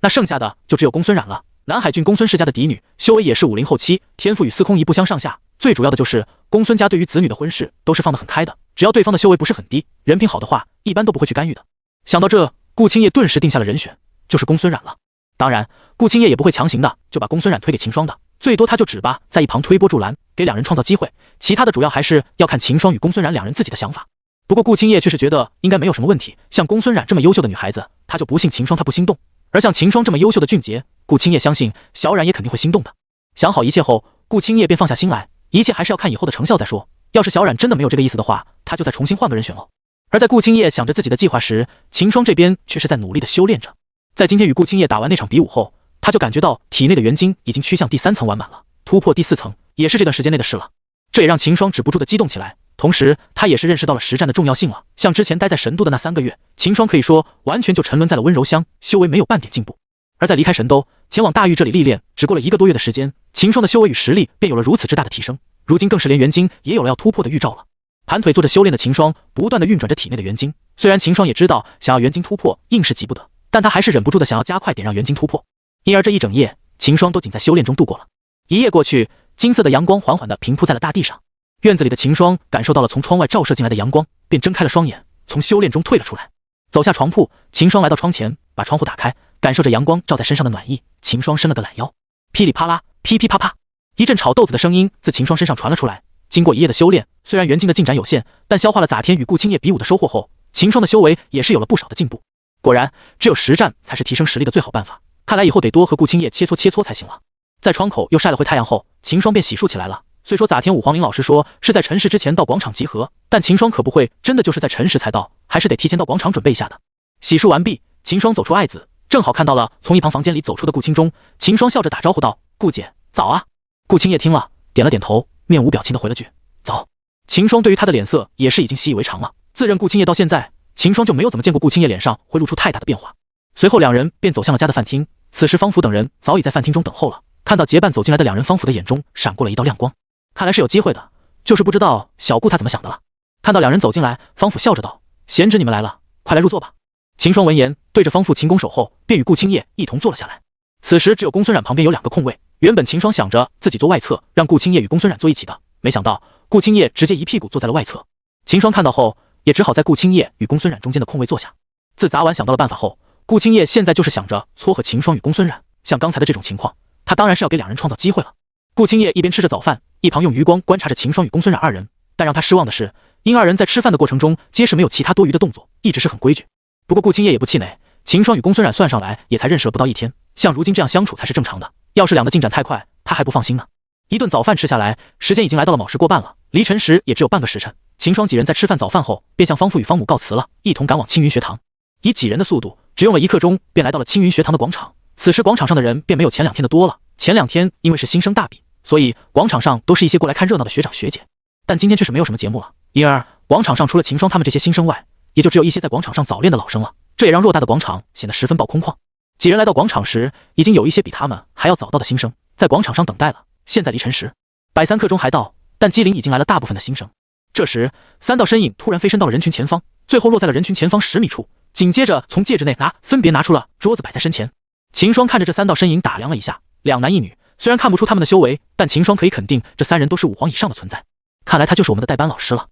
A: 那剩下的就只有公孙冉了。南海郡公孙氏家的嫡女，修为也是50后期，天赋与司空仪不相上下。最主要的就是公孙家对于子女的婚事都是放得很开的，只要对方的修为不是很低，人品好的话，一般都不会去干预的。想到这，顾青叶顿时定下了人选，就是公孙冉了。当然，顾青叶也不会强行的就把公孙冉推给秦霜的，最多他就只把在一旁推波助澜，给两人创造机会。其他的主要还是要看秦霜与公孙冉两人自己的想法。不过顾青叶却是觉得应该没有什么问题，像公孙冉这么优秀的女孩子，他就不信秦霜他不心动。而像秦霜这么优秀的俊杰，顾青叶相信小冉也肯定会心动的。想好一切后，顾青叶便放下心来，一切还是要看以后的成效再说。要是小冉真的没有这个意思的话，他就再重新换个人选了。而在顾青叶想着自己的计划时，秦霜这边却是在努力的修炼着。在今天与顾青叶打完那场比武后，他就感觉到体内的元晶已经趋向第3层完满了，突破第4层也是这段时间内的事了。这也让秦霜止不住的激动起来。同时，他也是认识到了实战的重要性了。像之前待在神都的那3个月，秦霜可以说完全就沉沦在了温柔乡，修为没有半点进步。而在离开神都，前往大域这里历练，只过了1个多月的时间，秦霜的修为与实力便有了如此之大的提升。如今更是连元晶也有了要突破的预兆了。盘腿坐着修炼的秦霜，不断的运转着体内的元晶。虽然秦霜也知道想要元晶突破硬是急不得，但他还是忍不住的想要加快点让元晶突破。因而这一整夜，秦霜都仅在修炼中度过了。一夜过去，金色的阳光缓缓地平铺在了大地上。院子里的秦霜感受到了从窗外照射进来的阳光，便睁开了双眼，从修炼中退了出来。走下床铺，秦霜来到窗前，把窗户打开，感受着阳光照在身上的暖意。秦霜伸了个懒腰，噼里啪啦，噼噼啪啪，一阵炒豆子的声音自秦霜身上传了出来。经过一夜的修炼，虽然元晶的进展有限，但消化了咋天与顾青叶比武的收获后，秦霜的修为也是有了不少的进步。果然，只有实战才是提升实力的最好办法。看来以后得多和顾青叶切磋切磋才行了。在窗口又晒了回太阳后，秦霜便洗漱起来了。虽说咋天武皇陵老师说是在辰时之前到广场集合，但秦霜可不会真的就是在辰时才到，还是得提前到广场准备一下的。洗漱完毕，秦霜走出爱子，正好看到了从一旁房间里走出的顾青中。秦霜笑着打招呼道：“顾姐，早啊。”顾青叶听了，点了点头，面无表情的回了句：“早。”秦霜对于他的脸色也是已经习以为常了。自认顾青叶到现在，秦霜就没有怎么见过顾青叶脸上会露出太大的变化。随后两人便走向了家的饭厅。此时方甫等人早已在饭厅中等候了。看到结伴走进来的两人，方甫的眼中闪过了一道亮光，看来是有机会的，就是不知道小顾他怎么想的了。看到两人走进来，方甫笑着道：“贤侄你们来了，快来入座吧。”秦霜闻言，对着方甫勤拱手后，便与顾青叶一同坐了下来。此时只有公孙冉旁边有2个空位，原本秦霜想着自己坐外侧，让顾青叶与公孙冉坐一起的，没想到顾青叶直接一屁股坐在了外侧。秦霜看到后，也只好在顾青叶与公孙冉中间的空位坐下。自砸完想到了办法后，顾青叶现在就是想着撮合秦霜与公孙冉。像刚才的这种情况，他当然是要给两人创造机会了。顾青叶一边吃着早饭，一旁用余光观察着秦霜与公孙冉二人，但让他失望的是，因二人在吃饭的过程中皆是没有其他多余的动作，一直是很规矩。不过顾青叶也不气馁，秦霜与公孙冉算上来也才认识了不到1天，像如今这样相处才是正常的。要是两个进展太快，他还不放心呢。一顿早饭吃下来，时间已经来到了卯时过半了，离辰时也只有半个时辰。秦霜几人在吃饭早饭后，便向方父与方母告辞了，一同赶往青云学堂。以几人的速度，只用了1刻钟，便来到了青云学堂的广场。此时广场上的人便没有前2天的多了，前2天因为是新生大比，所以广场上都是一些过来看热闹的学长学姐。但今天却是没有什么节目了，因而广场上除了秦霜他们这些新生外，也就只有一些在广场上早练的老生了。这也让偌大的广场显得十分爆空旷。几人来到广场时，已经有一些比他们还要早到的新生在广场上等待了。现在离辰时摆3刻钟还到，但机灵已经来了大部分的新生。这时3道身影突然飞身到了人群前方，最后落在了人群前方10米处，紧接着从戒指内分别拿出了桌子摆在身前。秦霜看着这3道身影打量了一下，2男1女，虽然看不出他们的修为，但秦霜可以肯定这3人都是武皇以上的存在。看来他就是我们的代班老师了，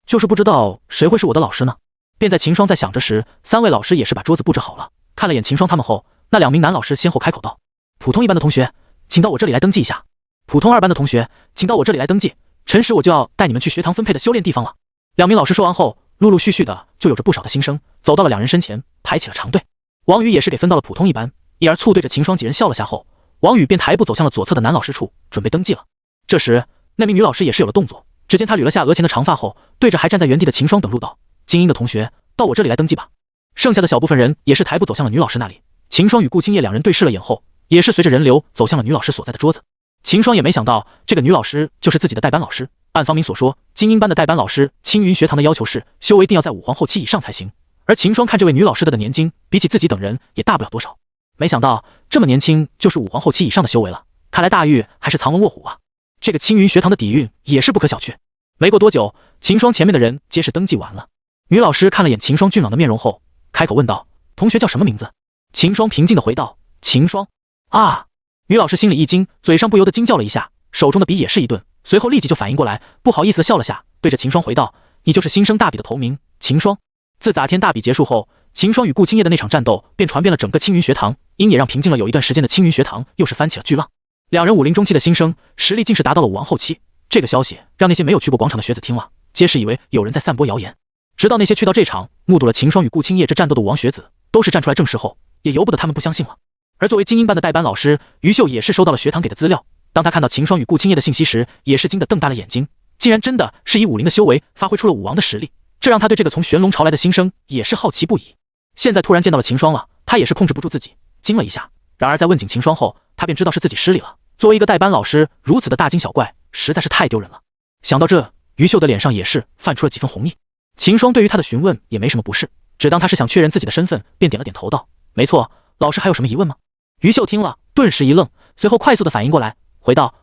A: 就是不知道谁会是我的老师呢。便在秦霜在想着时，3位老师也是把桌子布置好了。看了眼秦霜他们后，那2名男老师先后开口道：“普通1班的同学，请到我这里来登记一下；普通2班的同学，请到我这里来登记。辰时我就要带你们去学堂分配的修炼地方了。”2名老师说完后，陆陆续续的就有着不少的新生走到了2人身前，排起了长队。王宇也是给分到了普通1班，一而醋对着秦霜几人笑了下后，王宇便抬步走向了左侧的男老师处，准备登记了。这时那名女老师也是有了动作，只见她捋了下额前的长发后，对着还站在原地的秦霜等路道：“精英的同学，到我这里来登记吧。”剩下的小部分人也是抬步走向了女老师那里。秦霜与顾青叶2人对视了眼后，也是随着人流走向了女老师所在的桌子。秦霜也没想到这个女老师就是自己的代班老师。按方明所说，精英班的代班老师，青云学堂的要求是修为定要在武皇后期以上才行。而秦霜看这位女老师的年纪，比起自己等人也大不了多少。没想到这么年轻就是武皇后期以上的修为了，看来大玉还是藏龙卧虎啊！这个青云学堂的底蕴也是不可小觑。没过多久，秦霜前面的人皆是登记完了。女老师看了眼秦霜俊朗的面容后，开口问道：“同学叫什么名字？”秦霜平静地回道：“秦霜。”啊！女老师心里一惊，嘴上不由得惊叫了一下，手中的笔也是一顿，随后立即就反应过来，不好意思地笑了下，对着秦霜回道：“你就是新生大比的头名秦霜。”自杂天大比结束后，秦霜与顾青叶的那场战斗便传遍了整个青云学堂，因也让平静了有一段时间的青云学堂又是翻起了巨浪。两人武林中期的新生，实力竟是达到了武王后期。这个消息让那些没有去过广场的学子听了，皆是以为有人在散播谣言。直到那些去到这场，目睹了秦霜与顾青叶这战斗的武王学子，都是站出来证实后，也由不得他们不相信了。而作为精英班的代班老师，于秀也是收到了学堂给的资料。当他看到秦霜与顾青叶的信息时，也是惊得瞪大了眼睛，竟然真的是以武林的修为发挥出了武王的实力，这让他对这个从玄龙朝来的新生也是好奇不已。现在突然见到了秦霜了，他也是控制不住自己，惊了一下。然而在问紧秦霜后，他便知道是自己失礼了。作为一个代班老师，如此的大惊小怪，实在是太丢人了。想到这，于秀的脸上也是泛出了几分红意。秦霜对于他的询问也没什么不适，只当他是想确认自己的身份，便点了点头道：“没错，老师还有什么疑问吗？”于秀听了，顿时一愣，随后快速的反应过来，回道：“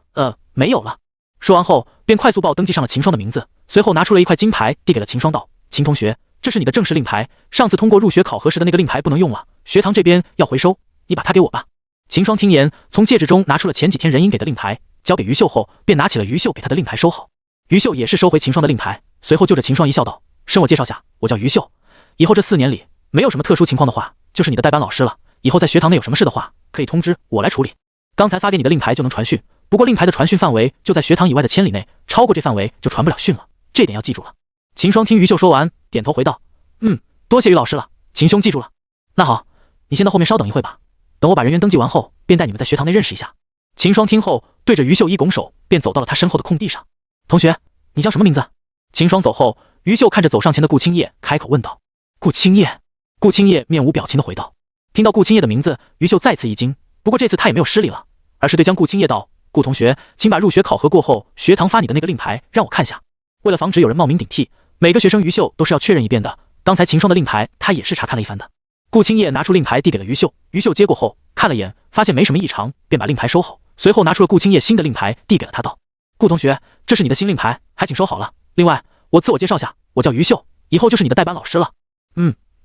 A: 没有了。”说完后，便快速报登记上了秦霜的名字，随后拿出了一块金牌，递给了秦霜道：“秦同学，这是你的正式令牌，上次通过入学考核时的那个令牌不能用了，学堂这边要回收，你把它给我吧。”秦霜听言，从戒指中拿出了前几天任英给的令牌，交给于秀后，便拿起了于秀给他的令牌收好。于秀也是收回秦霜的令牌，随后就着秦霜一笑道：“身我介绍下，我叫于秀，以后这4年里没有什么特殊情况的话，就是你的代班老师了。以后在学堂内有什么事的话，可以通知我来处理。刚才发给你的令牌就能传讯，不过令牌的传讯范围就在学堂以外的1000里内，超过这范围就传不了讯了，这点要记住了。”秦霜听于秀说完，点头回道：“多谢于老师了，秦兄记住了。那好，你先到后面稍等一会吧，等我把人员登记完后，便带你们在学堂内认识一下。”秦霜听后，对着于秀一拱手，便走到了他身后的空地上。“同学，你叫什么名字？”秦霜走后，于秀看着走上前的顾青叶，开口问道。“顾青叶。”顾青叶面无表情的回道。听到顾青叶的名字，于秀再次一惊，不过这次他也没有失礼了，而是对将顾青叶道：“顾同学，请把入学考核过后学堂发你的那个令牌让我看下。”为了防止有人冒名顶替，每个学生于秀都是要确认一遍的，刚才秦霜的令牌他也是查看了一番的。顾青叶拿出令牌递给了于秀，于秀接过后看了眼，发现没什么异常，便把令牌收好，随后拿出了顾青叶新的令牌递给了他道：“顾同学，这是你的新令牌，还请收好了。另外，我自我介绍下，我叫于秀，以后就是你的代班老师了。”“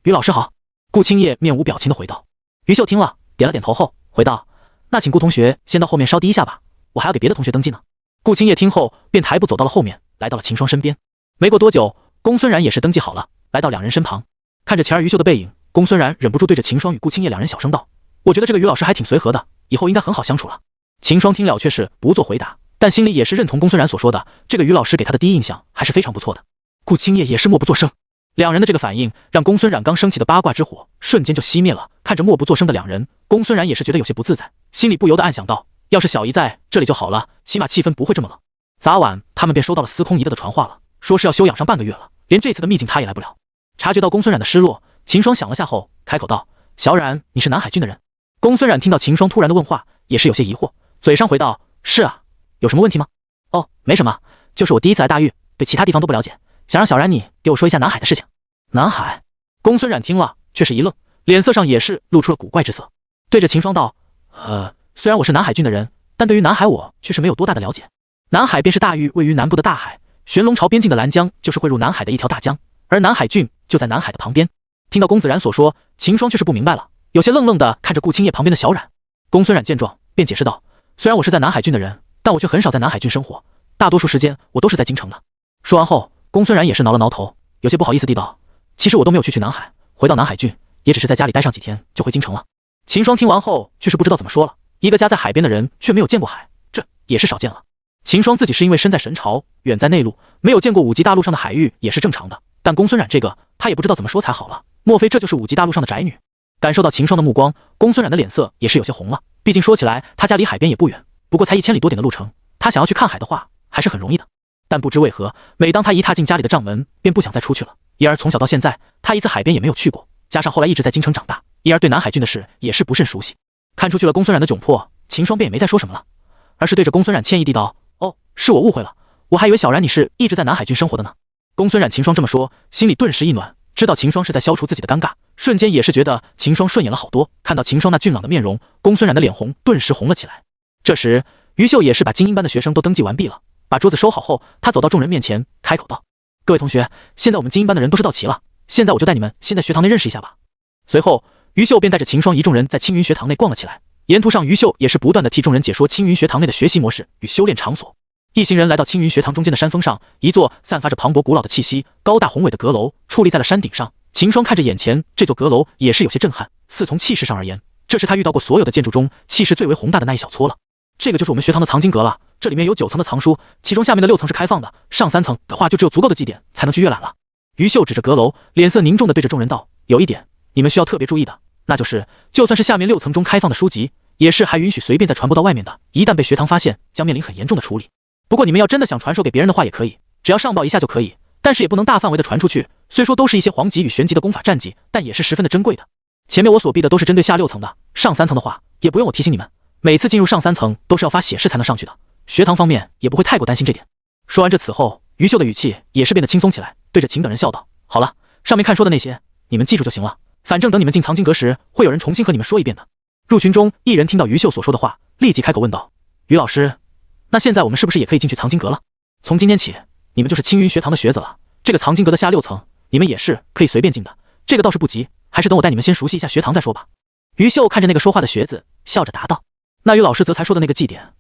A: 于老师好。”顾青叶面无表情的回道。于秀听了，点了点头后回道：“那请顾同学先到后面稍低一下吧，我还要给别的同学登记呢。”顾青叶听后，便抬步走到了后面，来到了秦霜身边。没过多久，公孙然也是登记好了，来到两人身旁。看着前儿于秀的背影，公孙然忍不住对着秦霜与顾青叶两人小声道：“我觉得这个于老师还挺随和的，以后应该很好相处了。”秦霜听了却是不做回答，但心里也是认同公孙然所说的，这个于老师给他的第一印象还是非常不错的。顾青叶也是默不作声。两人的这个反应让公孙冉刚升起的八卦之火瞬间就熄灭了。看着默不作声的两人，公孙冉也是觉得有些不自在，心里不由得暗想到，要是小姨在这里就好了，起码气氛不会这么冷。早晚他们便收到了司空一的传话了，说是要休养上半个月了，连这次的秘境他也来不了。察觉到公孙冉的失落，秦霜想了下后开口道：“小冉，你是南海郡的人？”公孙冉听到秦霜突然的问话，也是有些疑惑，嘴上回道：“是啊，有什么问题吗？”“哦，没什么，就是我第一次来大狱，对其他地方都不了解，想让小冉你给我说一下南海的事情。”“南海？”公孙冉听了却是一愣，脸色上也是露出了古怪之色，对着秦霜道：“虽然我是南海郡的人，但对于南海我却是没有多大的了解。南海便是大域位于南部的大海，玄龙朝边境的兰江就是汇入南海的一条大江，而南海郡就在南海的旁边。”听到公子然所说，秦霜却是不明白了，有些愣愣的看着顾青叶旁边的小冉。公孙冉见状便解释道：“虽然我是在南海郡的人，但我却很少在南海郡生活，大多数时间我都是在京城的。”说完后，公孙冉也是挠了挠头，有些不好意思地道：“其实我都没有去南海，回到南海郡也只是在家里待上几天就回京城了。”秦霜听完后却是不知道怎么说了，一个家在海边的人却没有见过海，这也是少见了。秦霜自己是因为身在神朝，远在内陆，没有见过五级大陆上的海域也是正常的，但公孙冉这个他也不知道怎么说才好了，莫非这就是五级大陆上的宅女？感受到秦霜的目光，公孙冉的脸色也是有些红了，毕竟说起来他家离海边也不远，不过才1000里多点的路程，他想要去看海的话还是很容易的。但不知为何，每当他一踏进家里的帐门，便不想再出去了。一而从小到现在，他一次海边也没有去过，加上后来一直在京城长大，一而对南海郡的事也是不甚熟悉。看出去了公孙冉的窘迫，秦霜便也没再说什么了，而是对着公孙冉歉意地道：“哦，是我误会了，我还以为小冉你是一直在南海郡生活的呢。”公孙冉秦霜这么说，心里顿时一暖，知道秦霜是在消除自己的尴尬，瞬间也是觉得秦霜顺眼了好多。看到秦霜那俊朗的面容，公孙冉的脸红顿时红了起来。这时于秀也是把精英班的学生都登记完毕了，把桌子收好后，他走到众人面前开口道：“各位同学，现在我们精英班的人都是到齐了，现在我就带你们先在学堂内认识一下吧。随后，于秀便带着秦霜一众人在青云学堂内逛了起来。沿途上，于秀也是不断的替众人解说青云学堂内的学习模式与修炼场所。一行人来到青云学堂中间的山峰上，一座散发着磅礴古老的气息、高大宏伟的阁楼矗立在了山顶上。秦霜看着眼前这座阁楼，也是有些震撼。似从气势上而言，这是他遇到过所有的建筑中气势最为宏大的那一小撮了。这个就是我们学堂的藏经阁了，这里面有9层的藏书，其中下面的6层是开放的，上3层的话就只有足够的祭典才能去阅览了。于秀指着阁楼，脸色凝重地对着众人道：“有一点，你们需要特别注意的，那就是，就算是下面6层中开放的书籍，也是还允许随便再传播到外面的，一旦被学堂发现，将面临很严重的处理。不过你们要真的想传授给别人的话，也可以，只要上报一下就可以，但是也不能大范围的传出去。虽说都是一些皇级与玄级的功法战技，但也是十分的珍贵的。前面我所逼的都是针对下6层的，上3层的话，也不用我提醒你们，每次进入上3层都是要发血誓才能上去的，学堂方面也不会太过担心这点。”说完这此后，于秀的语气也是变得轻松起来，对着秦等人笑道：“好了，上面看说的那些，你们记住就行了。反正等你们进藏经阁时，会有人重新和你们说一遍的。”入群中，一人听到于秀所说的话，立即开口问道：“于老师，那现在我们是不是也可以进去藏经阁了？从今天起，你们就是青云学堂的学子了。这个藏经阁的下6层，你们也是可以随便进的。这个倒是不急，还是等我带你们先熟悉一下学堂再说吧。”于秀看着那个说话的学子，笑着答道：“那于老师则才说的那个祭典，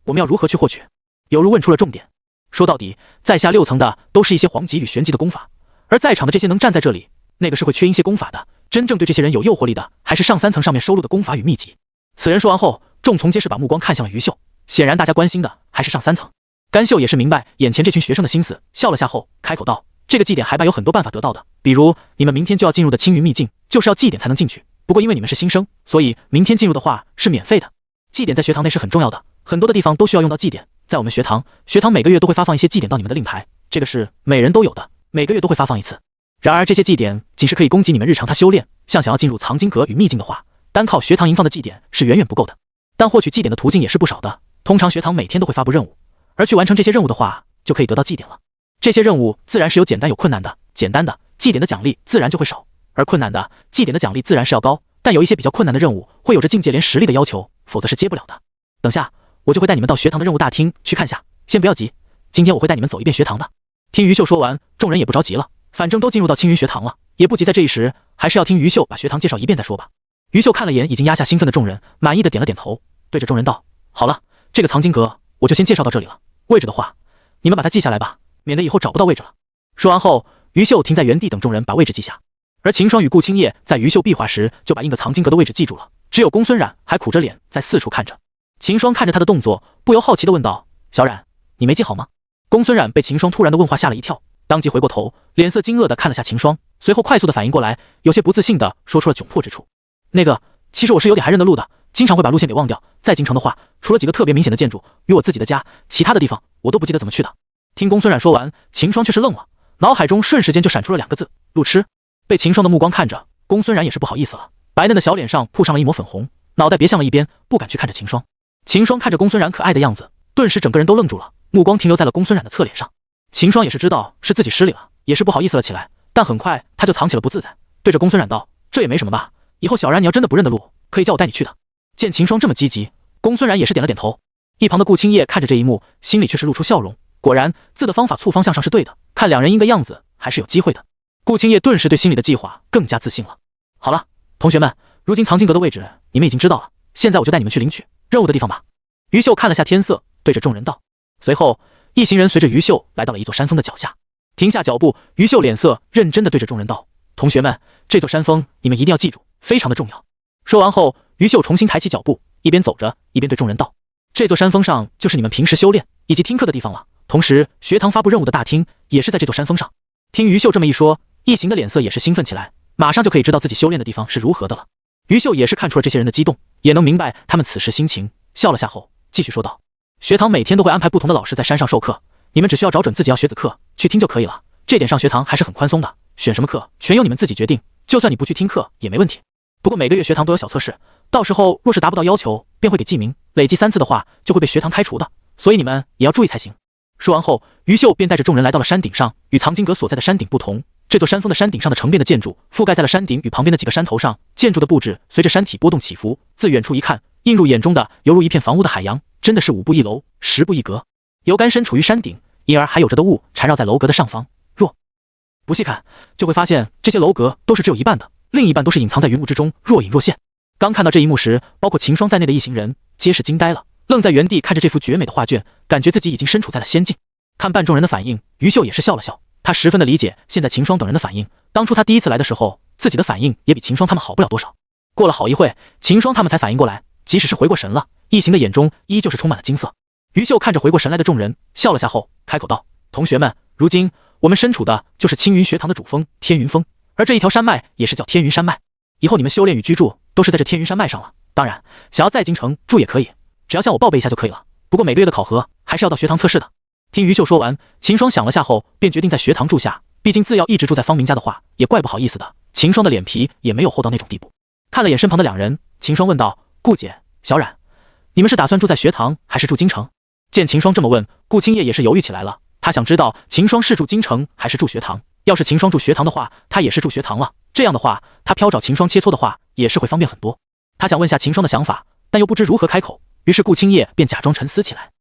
A: 我们要如何去获取？”犹如问出了重点。说到底，在下6层的都是一些皇级与玄级的功法，而在场的这些能站在这里，那个是会缺一些功法的。真正对这些人有诱惑力的，还是上3层上面收录的功法与秘籍。此人说完后，众从皆是把目光看向了于秀，显然大家关心的还是上3层。甘秀也是明白眼前这群学生的心思，笑了下后开口道：“这个祭典还有很多办法得到的，比如你们明天就要进入的青云秘境，就是要祭典才能进去。不过因为你们是新生，所以明天进入的话是免费的。祭典在学堂内是很重要的，很多的地方都需要用到祭典。在我们学堂每个月都会发放一些祭典到你们的令牌，这个是每人都有的，每个月都会发放一次。然而这些祭典仅是可以供给你们日常他修炼，像想要进入藏经阁与秘境的话，单靠学堂营放的祭典是远远不够的。但获取祭典的途径也是不少的，通常学堂每天都会发布任务，而去完成这些任务的话，就可以得到祭典了。这些任务自然是有简单有困难的，简单的祭典的奖励自然就会少，而困难的祭典的奖励自然是要高，但有一些比较困难的任务会有着境界连实力的要求，否则是接不了的。等下我就会带你们到学堂的任务大厅去看下，先不要急，今天我会带你们走一遍学堂的。听于秀说完，众人也不着急了，反正都进入到青云学堂了，也不急在这一时，还是要听于秀把学堂介绍一遍再说吧。于秀看了眼已经压下兴奋的众人，满意的点了点头，对着众人道：“好了，这个藏经阁我就先介绍到这里了，位置的话，你们把它记下来吧，免得以后找不到位置了。”说完后，于秀停在原地等众人把位置记下，而秦霜与顾青叶在于秀壁画时就把印个藏经阁的位置记住了，只有公孙冉还苦着脸在四处看着。秦霜看着他的动作，不由好奇的问道：“小冉，你没记好吗？”公孙冉被秦霜突然的问话吓了一跳，当即回过头，脸色惊愕的看了下秦霜，随后快速的反应过来，有些不自信的说出了窘迫之处：“那个，其实我是有点还认得路的，经常会把路线给忘掉。在京城的话，除了几个特别明显的建筑与我自己的家，其他的地方我都不记得怎么去的。”听公孙冉说完，秦霜却是愣了，脑海中瞬时间就闪出了2个字：路痴。被秦霜的目光看着，公孙冉也是不好意思了，白嫩的小脸上铺上了一抹粉红，脑袋别向了一边，不敢去看着秦霜。秦霜看着公孙冉可爱的样子，顿时整个人都愣住了，目光停留在了公孙冉的侧脸上。秦霜也是知道是自己失礼了，也是不好意思了起来，但很快他就藏起了不自在，对着公孙冉道：“这也没什么吧，以后小冉你要真的不认得路，可以叫我带你去的。”见秦霜这么积极，公孙冉也是点了点头。一旁的顾青叶看着这一幕，心里却是露出笑容，果然自的方法促方向上是对的，看2人应个样子还是有机会的。顾青叶顿时对心里的计划更加自信了。好了，同学们，如今藏经阁的位置你们已经知道了，现在我就带你们去领取任务的地方吧。于秀看了下天色，对着众人道。随后一行人随着于秀来到了一座山峰的脚下，停下脚步，于秀脸色认真的对着众人道：“同学们，这座山峰你们一定要记住，非常的重要。”说完后，于秀重新抬起脚步，一边走着一边对众人道：“这座山峰上就是你们平时修炼以及听课的地方了，同时学堂发布任务的大厅也是在这座山峰上。”听于秀这么一说，一行的脸色也是兴奋起来，马上就可以知道自己修炼的地方是如何的了。于秀也是看出了这些人的激动，也能明白他们此时心情，笑了下后继续说道：“学堂每天都会安排不同的老师在山上授课，你们只需要找准自己要学子课去听就可以了，这点上学堂还是很宽松的，选什么课全由你们自己决定，就算你不去听课也没问题。不过每个月学堂都有小测试，到时候若是达不到要求便会给记名，累计3次的话就会被学堂开除的，所以你们也要注意才行。”说完后，于秀便带着众人来到了山顶上。与藏经阁所在的山顶不同，这座山峰的山顶上的城变的建筑覆盖在了山顶与旁边的几个山头上，建筑的布置随着山体波动起伏，自远处一看，映入眼中的犹如一片房屋的海洋，真的是5步1楼，10步1阁。由干身处于山顶，因而还有着的雾缠绕在楼阁的上方，若不细看就会发现这些楼阁都是只有一半的，另一半都是隐藏在云雾之中，若隐若现。刚看到这一幕时，包括秦霜在内的一行人皆是惊呆了，愣在原地看着这幅绝美的画卷，感觉自己已经身处在了仙境。看半众人的反应，于秀也是笑了笑，他十分的理解现在秦霜等人的反应。当初他第一次来的时候，自己的反应也比秦霜他们好不了多少。过了好一会，秦霜他们才反应过来，即使是回过神了，一行的眼中依旧是充满了金色。于秀看着回过神来的众人，笑了下后开口道：“同学们，如今我们身处的就是青云学堂的主峰天云峰，而这一条山脉也是叫天云山脉。以后你们修炼与居住都是在这天云山脉上了。当然，想要在京城住也可以，只要向我报备一下就可以了。不过每个月的考核还是要到学堂测试的。”听于秀说完，秦霜想了下后便决定在学堂住下，毕竟自要一直住在方明家的话，也怪不好意思的。秦霜的脸皮也没有厚到那种地步。看了眼身旁的两人，秦霜问道：“顾姐、小冉，你们是打算住在学堂还是住京城？”见秦霜这么问，顾青叶也是犹豫起来了。他想知道秦霜是住京城还是住学堂。要是秦霜住学堂的话，他也是住学堂了。这样的话，他飘找秦霜切磋的话，也是会方便很多。他想问下秦霜的想法，但又不知如何开口，于是顾青叶便假装沉思起来。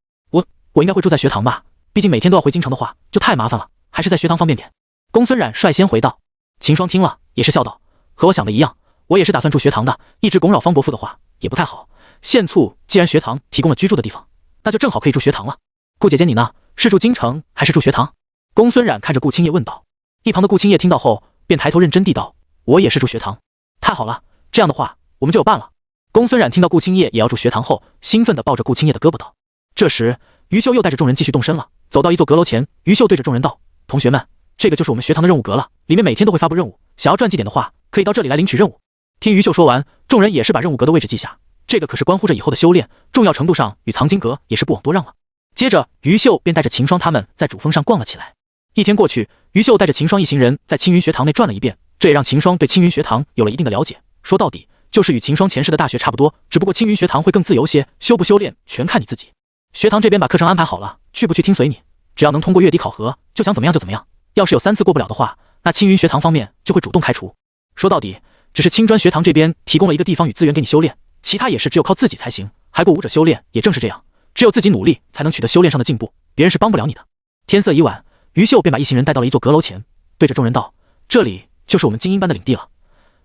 A: 我应该会住在学堂吧，毕竟每天都要回京城的话，就太麻烦了，还是在学堂方便点。公孙冉率先回道。秦霜听了也是笑道：“和我想的一样，我也是打算住学堂的，一直拱扰方伯父的话也不太好。现促既然学堂提供了居住的地方，那就正好可以住学堂了。顾姐姐你呢，是住京城还是住学堂？”公孙冉看着顾青叶问道。一旁的顾青叶听到后便抬头认真地道：“我也是住学堂。”太好了，这样的话我们就有伴了。公孙冉听到顾青叶也要住学堂后，兴奋地抱着顾青叶的胳膊道。这时于秀又带着众人继续动身了。走到一座阁楼前，于秀对着众人道：“同学们，这个就是我们学堂的任务阁了，里面每天都会发布任务，想要传记点的话，可以到这里来领取任务。”听于秀说完，众人也是把任务阁的位置记下，这个可是关乎着以后的修炼，重要程度上与藏经阁也是不枉多让了。接着于秀便带着秦霜他们在主峰上逛了起来。一天过去，于秀带着秦霜一行人在青云学堂内转了一遍，这也让秦霜对青云学堂有了一定的了解。说到底就是与秦霜前世的大学差不多，只不过青云学堂会更自由些，修不修炼全看你自己。学堂这边把课程安排好了，去不去听随你，只要能通过月底考核，就想怎么样就怎么样。要是有3次过不了的话，那青云学堂方面就会主动开除。说到底只是青砖学堂这边提供了一个地方与资源给你修炼，其他也是只有靠自己才行。还过武者修炼也正是这样，只有自己努力才能取得修炼上的进步，别人是帮不了你的。天色已晚，于秀便把一行人带到了一座阁楼前，对着众人道：“这里就是我们精英班的领地了，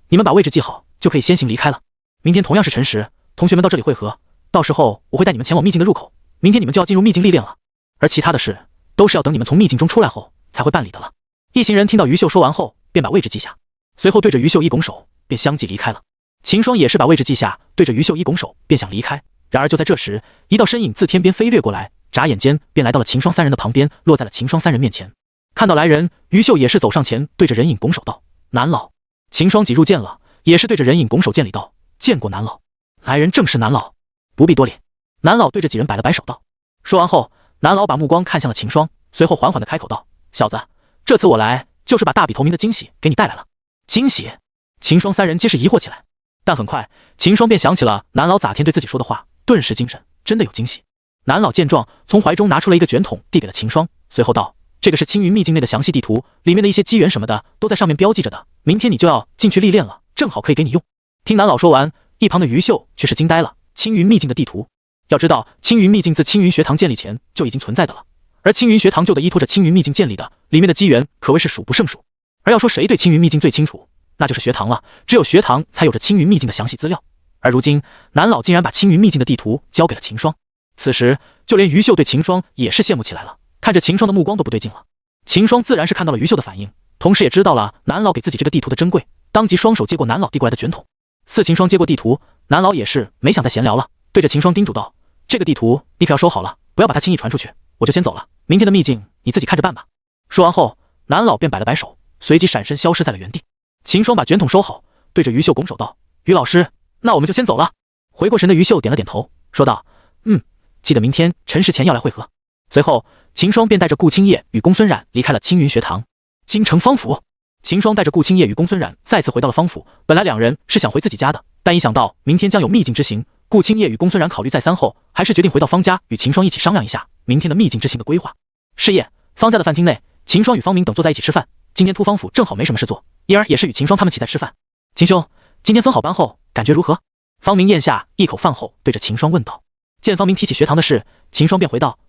A: 你们把位置记好，就可以先行离开了。明天同样是辰时，同学们到这里汇合，到时候我会带你们前往秘境的入口。明天你们就要进入秘境历练了，而其他的事都是要等你们从秘境中出来后才会办理的了。”一行人听到于秀说完后，便把位置记下，随后对着于秀一拱手，便相继离开了。秦霜也是把位置记下，对着于秀一拱手，便想离开。然而就在这时，一道身影自天边飞掠过来，眨眼间便来到了秦霜三人的旁边，落在了秦霜三人面前。看到来人，于秀也是走上前，对着人影拱手道：“南老。”秦霜挤入见了，也是对着人影拱手见礼道：“见过南老。”来人正是南老，不必多礼。南老对着几人摆了摆手道。说完后，南老把目光看向了秦霜，随后缓缓地开口道：“小子，这次我来就是把大笔投名的惊喜给你带来了。”惊喜？秦霜三人皆是疑惑起来，但很快秦霜便想起了南老咋天对自己说的话，顿时精神，真的有惊喜。南老见状，从怀中拿出了一个卷筒递给了秦霜，随后道：“这个是青云秘境内的详细地图，里面的一些机缘什么的都在上面标记着的，明天你就要进去历练了，正好可以给你用。”听南老说完，一旁的于秀却是惊呆了。青云秘境的地图，要知道青云秘境自青云学堂建立前就已经存在的了，而青云学堂就得依托着青云秘境建立的，里面的机缘可谓是数不胜数。而要说谁对青云秘境最清楚，那就是学堂了，只有学堂才有着青云秘境的详细资料。而如今南老竟然把青云秘境的地图交给了秦霜，此时就连于秀对秦霜也是羡慕起来了，看着秦霜的目光都不对劲了。秦霜自然是看到了于秀的反应，同时也知道了南老给自己这个地图的珍贵，当即双手接过南老递过来的卷筒。似秦霜接过地图，南老也是没想再闲聊了，对着秦霜叮嘱道：“这个地图你可要收好了，不要把它轻易传出去，我就先走了，明天的秘境你自己看着办吧。”说完后，南老便摆了摆手，随即闪身消失在了原地。秦霜把卷筒收好，对着于秀拱手道：“于老师，那我们就先走了。”回过神的于秀点了点头，说道：“记得明天辰时前要来会合。”随后秦霜便带着顾青叶与公孙冉离开了青云学堂。京城方府，秦霜带着顾青叶与公孙冉再次回到了方府。本来两人是想回自己家的，但一想到明天将有秘境之行，顾青叶与公孙冉考虑再三后，还是决定回到方家与秦霜一起商量一下明天的秘境之行的规划。是夜，方家的饭厅内，秦霜与方明等坐在一起吃饭。今天突方府正好没什么事做，因而也是与秦霜他们齐在吃饭。秦兄，今天分好班后感觉如何？方明咽下一口饭后，对着秦霜问道。见方明提起学堂的事，秦霜便回道：“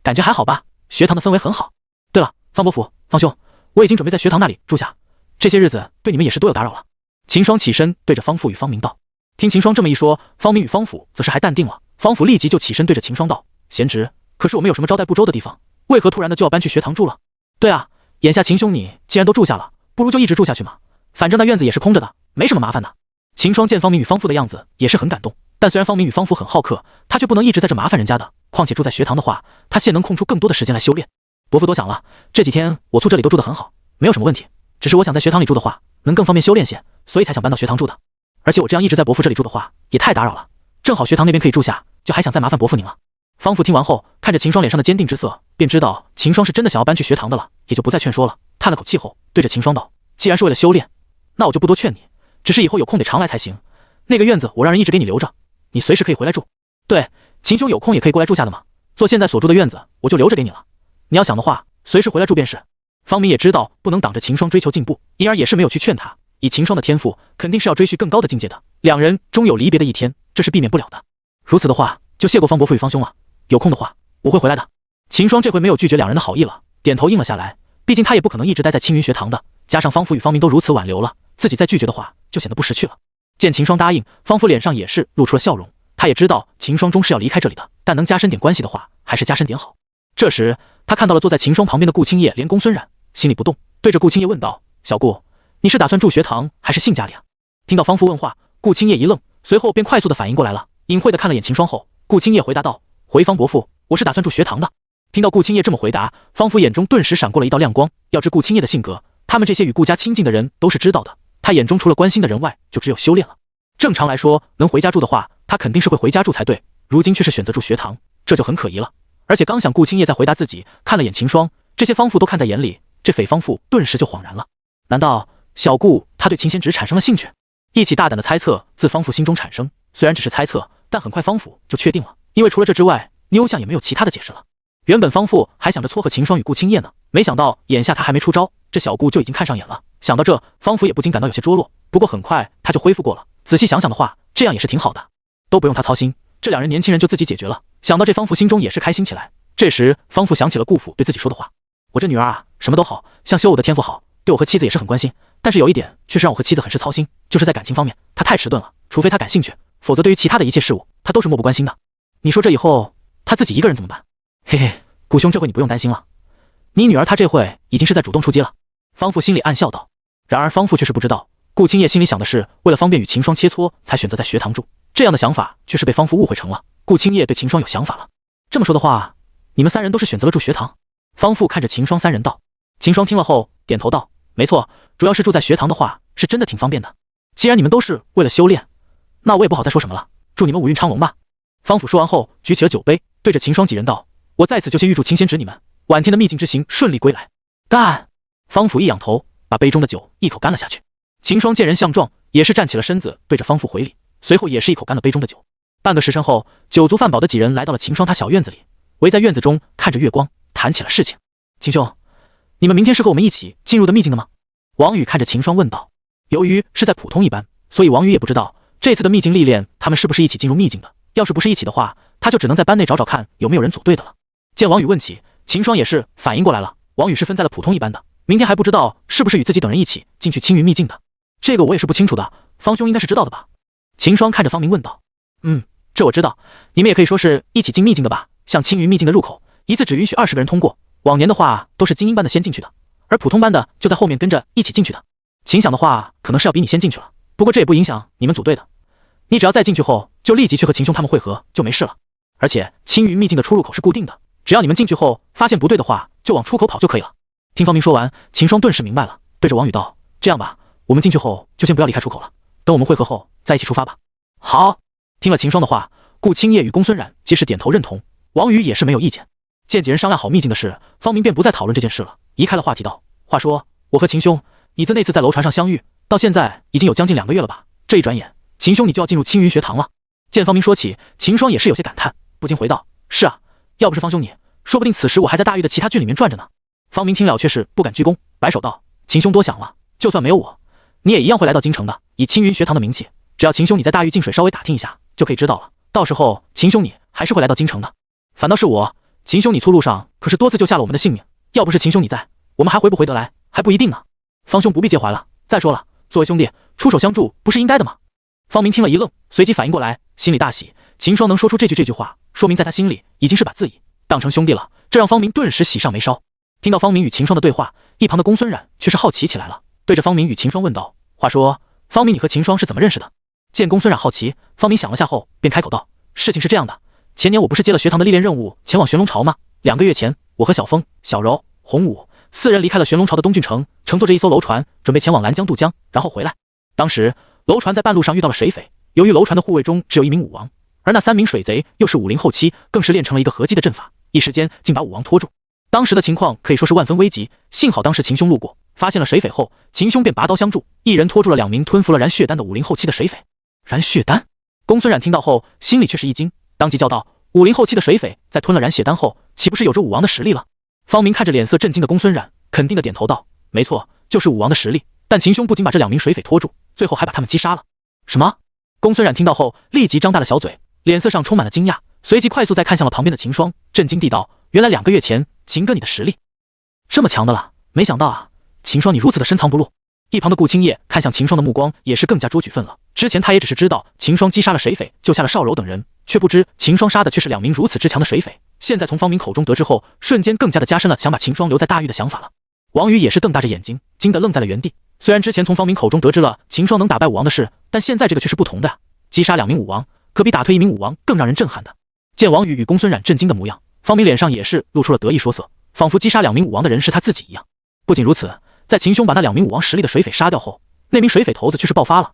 A: 感觉还好吧，学堂的氛围很好。对了，方伯父、方兄，我已经准备在学堂那里住下，这些日子对你们也是多有打扰了。秦霜起身对着方父与方明道。听秦霜这么一说，方明与方父则是还淡定了。方父立即就起身对着秦霜道：“贤侄，可是我们有什么招待不周的地方？为何突然的就要搬去学堂住了？”“对啊，眼下秦兄你既然都住下了，不如就一直住下去嘛，反正那院子也是空着的，没什么麻烦的。”秦霜见方明与方父的样子也是很感动，但虽然方明与方父很好客，他却不能一直在这麻烦人家的，况且住在学堂的话，他现能空出更多的时间来修炼。伯父多想了，这几天我住这里都住得很好，没有什么问题，只是我想在学堂里住的话，能更方便修炼些，所以才想搬到学堂住的。而且我这样一直在伯父这里住的话，也太打扰了，正好学堂那边可以住下，就还想再麻烦伯父您了。方父听完后，看着秦霜脸上的坚定之色，便知道秦霜是真的想要搬去学堂的了，也就不再劝说了。叹了口气后，对着秦霜道：“既然是为了修炼，那我就不多劝你，只是以后有空得常来才行。那个院子我让人一直给你留着，你随时可以回来住。对，秦兄有空也可以过来住下的嘛。做现在所住的院子，我就留着给你了。你要想的话，随时回来住便是。”方明也知道不能挡着秦霜追求进步，因而也是没有去劝他。以秦霜的天赋，肯定是要追寻更高的境界的，两人终有离别的一天，这是避免不了的。如此的话，就谢过方伯父与方兄了。有空的话，我会回来的。秦霜这回没有拒绝两人的好意了，点头应了下来。毕竟他也不可能一直待在青云学堂的，加上方父与方明都如此挽留了，自己再拒绝的话，就显得不识趣了。见秦霜答应，方父脸上也是露出了笑容。他也知道秦霜终是要离开这里的，但能加深点关系的话，还是加深点好。这时，他看到了坐在秦霜旁边的顾青叶，连公孙冉，心里不动，对着顾青叶问道：“小顾，你是打算住学堂还是信家里啊？”听到方父问话，顾青叶一愣，随后便快速的反应过来了，隐晦的看了眼秦霜后，顾青叶回答道：“回方伯父，我是打算住学堂的。”听到顾青叶这么回答，方父眼中顿时闪过了一道亮光。要知顾青叶的性格，他们这些与顾家亲近的人都是知道的，他眼中除了关心的人外，就只有修炼了。正常来说，能回家住的话，他肯定是会回家住才对，如今却是选择住学堂，这就很可疑了。而且刚想顾青叶在回答自己，看了眼秦霜，这些方父都看在眼里，这匪方父顿时就恍然了。难道小顾他对秦贤侄产生了兴趣？一起大胆的猜测自方父心中产生，虽然只是猜测，但很快方父就确定了，因为除了这之外，妞相也没有其他的解释了。原本方父还想着撮合秦霜与顾青叶呢，没想到眼下他还没出招，这小顾就已经看上眼了。想到这，方父也不禁感到有些拙落，不过很快他就恢复过了。仔细想想的话，这样也是挺好的，都不用他操心，这两人年轻人就自己解决了。想到这，方父心中也是开心起来。这时，方父想起了顾父对自己说的话：“我这女儿啊，什么都好，像修我的天赋好，对我和妻子也是很关心，但是有一点却是让我和妻子很是操心，就是在感情方面，她太迟钝了，除非她感兴趣，否则对于其他的一切事物，她都是漠不关心的。你说这以后，她自己一个人怎么办？”“嘿嘿，顾兄这回你不用担心了，你女儿她这回已经是在主动出击了。”方父心里暗笑道。然而方父却是不知道，顾青叶心里想的是为了方便与秦霜切磋，才选择在学堂住，这样的想法却是被方父误会成了顾青叶对秦霜有想法了。这么说的话，你们三人都是选择了住学堂？方父看着秦霜三人道。秦霜听了后点头道：“没错，主要是住在学堂的话，是真的挺方便的。既然你们都是为了修炼，那我也不好再说什么了，祝你们五运昌隆吧。”方父说完后，举起了酒杯，对着秦霜几人道：“我在此就先预祝秦贤侄你们晚天的秘境之行顺利归来。”干！方父一仰头，把杯中的酒一口干了下去。秦霜见人相状，也是站起了身子，对着方父回礼，随后也是一口干了杯中的酒。半个时辰后，酒足饭饱的几人来到了秦霜他小院子里，围在院子中看着月光，谈起了事情。秦兄，你们明天是和我们一起进入的秘境的吗？王宇看着秦霜问道。由于是在普通一班，所以王宇也不知道这次的秘境历练他们是不是一起进入秘境的。要是不是一起的话，他就只能在班内找找看有没有人组队的了。见王宇问起，秦霜也是反应过来了，王宇是分在了普通一班的，明天还不知道是不是与自己等人一起进去青云秘境的。这个我也是不清楚的，方兄应该是知道的吧？秦霜看着方明问道。这我知道，你们也可以说是一起进秘境的吧？像青云秘境的入口，一次只允许20个人通过，往年的话都是精英班的先进去的，而普通班的就在后面跟着一起进去的。秦想的话，可能是要比你先进去了，不过这也不影响你们组队的。你只要再进去后，就立即去和秦兄他们会合，就没事了。而且青云秘境的出入口是固定的，只要你们进去后发现不对的话，就往出口跑就可以了。听方明说完，秦霜顿时明白了，对着王宇道：“这样吧，我们进去后就先不要离开出口了，等我们会合后再一起出发吧。”好。听了秦霜的话，顾青叶与公孙冉皆是点头认同，王宇也是没有意见。见几人商量好秘境的事，方明便不再讨论这件事了，移开了话题道：“话说，我和秦兄，你自那次在楼船上相遇，到现在已经有将近2个月了吧？这一转眼，秦兄你就要进入青云学堂了。”见方明说起，秦霜也是有些感叹，不禁回道：“是啊，要不是方兄你，说不定此时我还在大玉的其他郡里面转着呢。”方明听了却是不敢鞠躬，摆手道：“秦兄多想了，就算没有我，你也一样会来到京城的。以青云学堂的名气，只要秦兄你在大玉净水稍微打听一下，就可以知道了。到时候秦兄你还是会来到京城的。反倒是我，秦兄你粗路上可是多次救下了我们的性命，要不是秦兄你在，我们还回不回得来，还不一定呢。方兄不必介怀了。再说了，作为兄弟，出手相助不是应该的吗？方明听了一愣，随即反应过来，心里大喜。秦霜能说出这句话，说明在他心里已经是把自己当成兄弟了，这让方明顿时喜上眉梢。听到方明与秦霜的对话，一旁的公孙冉却是好奇起来了，对着方明与秦霜问道：“话说，方明你和秦霜是怎么认识的？”见公孙冉好奇，方明想了下后便开口道：“事情是这样的，前年我不是接了学堂的历练任务，前往玄龙巢吗？2个月前，我和小风、小柔、洪武4人离开了玄龙巢的东郡城，乘坐着一艘楼船，准备前往兰江渡江，然后回来。当时楼船在半路上遇到了水匪，由于楼船的护卫中只有1名武王，而那3名水贼又是武林后期，更是练成了一个合击的阵法，一时间竟把武王拖住。当时的情况可以说是万分危急，幸好当时秦兄路过，发现了水匪后，秦兄便拔刀相助，一人拖住了2名吞服了燃血丹的武林后期的水匪。燃血丹？公孙冉听到后，心里却是一惊，当即叫道：“武林后期的水匪在吞了燃血丹后，岂不是有着武王的实力了？”方明看着脸色震惊的公孙冉，肯定的点头道：“没错，就是武王的实力。但秦兄不仅把这2名水匪拖住，最后还把他们击杀了。”什么？公孙冉听到后，立即张大了小嘴，脸色上充满了惊讶，随即快速再看向了旁边的秦霜，震惊地道：“原来2个月前，秦哥你的实力这么强的了，没想到啊，秦霜你如此的深藏不露。”一旁的顾青叶看向秦霜的目光也是更加捉举愤了。之前他也只是知道秦霜击杀了水匪，救下了邵柔等人，却不知秦霜杀的却是2名如此之强的水匪。现在从方明口中得知后，瞬间更加的加深了想把秦霜留在大狱的想法了。王宇也是瞪大着眼睛，惊得愣在了原地。虽然之前从方明口中得知了秦霜能打败武王的事，但现在这个却是不同的啊！击杀2名武王，可比打退1名武王更让人震撼的。见王宇与公孙冉震惊的模样，方明脸上也是露出了得意说色，仿佛击杀2名武王的人是他自己一样。不仅如此，在秦兄把那2名武王实力的水匪杀掉后，那名水匪头子却是爆发了。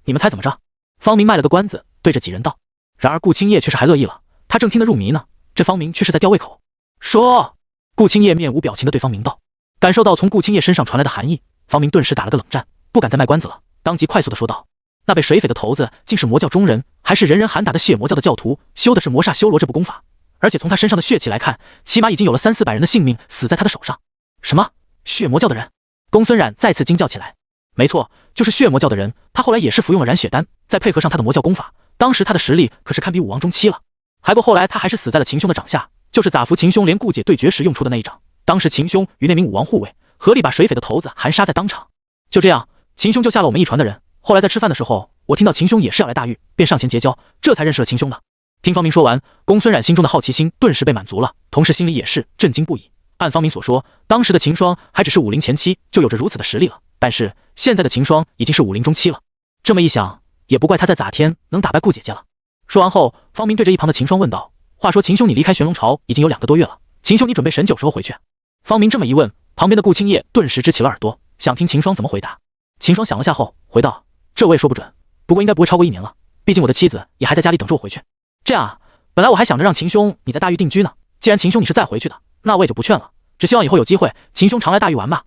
A: 你们猜怎么着？方明卖了个关子，对着几人道。然而顾青叶却是还乐意了，他正听得入迷呢，这方明却是在吊胃口。说，顾青叶面无表情的对方明道。感受到从顾青叶身上传来的寒意，方明顿时打了个冷战，不敢再卖关子了，当即快速的说道：“那被水匪的头子竟是魔教中人，还是人人喊打的血魔教的教徒，修的是魔煞修罗这部功法，而且从他身上的血气来看，起码已经有了300-400人的性命死在他的手上。”什么？血魔教的人？公孙冉再次惊叫起来。没错，就是血魔教的人，他后来也是服用了燃血丹，再配合上他的魔教功法，当时他的实力可是堪比武王中期了。还不后来他还是死在了秦兄的掌下，就是咋服秦兄连顾姐对决时用出的那一掌。当时秦兄与那名武王护卫合力把水匪的头子含杀在当场。就这样，秦兄救下了我们一船的人。后来在吃饭的时候，我听到秦兄也是要来大狱，便上前结交，这才认识了秦兄的。听方明说完，公孙冉心中的好奇心顿时被满足了，同时心里也是震惊不已。按方明所说，当时的秦霜还只是武林前期就有着如此的实力了，但是现在的秦霜已经是武林中期了。这么一想，也不怪他在咋天能打败顾姐姐了。说完后，方明对着一旁的秦霜问道：“话说秦兄你离开玄龙巢已经有2个多月了，秦兄你准备审酒时候回去？”方明这么一问，旁边的顾青叶顿时支起了耳朵，想听秦霜怎么回答。秦霜想了下后回道：“这我也说不准，不过应该不会超过1年了，毕竟我的妻子也还在家里等着我回去。这样啊，本来我还想着让秦兄你在大狱定居呢，既然秦兄你是再回去的，那我也就不劝了，只希望以后有机会秦兄常来大狱玩吧。”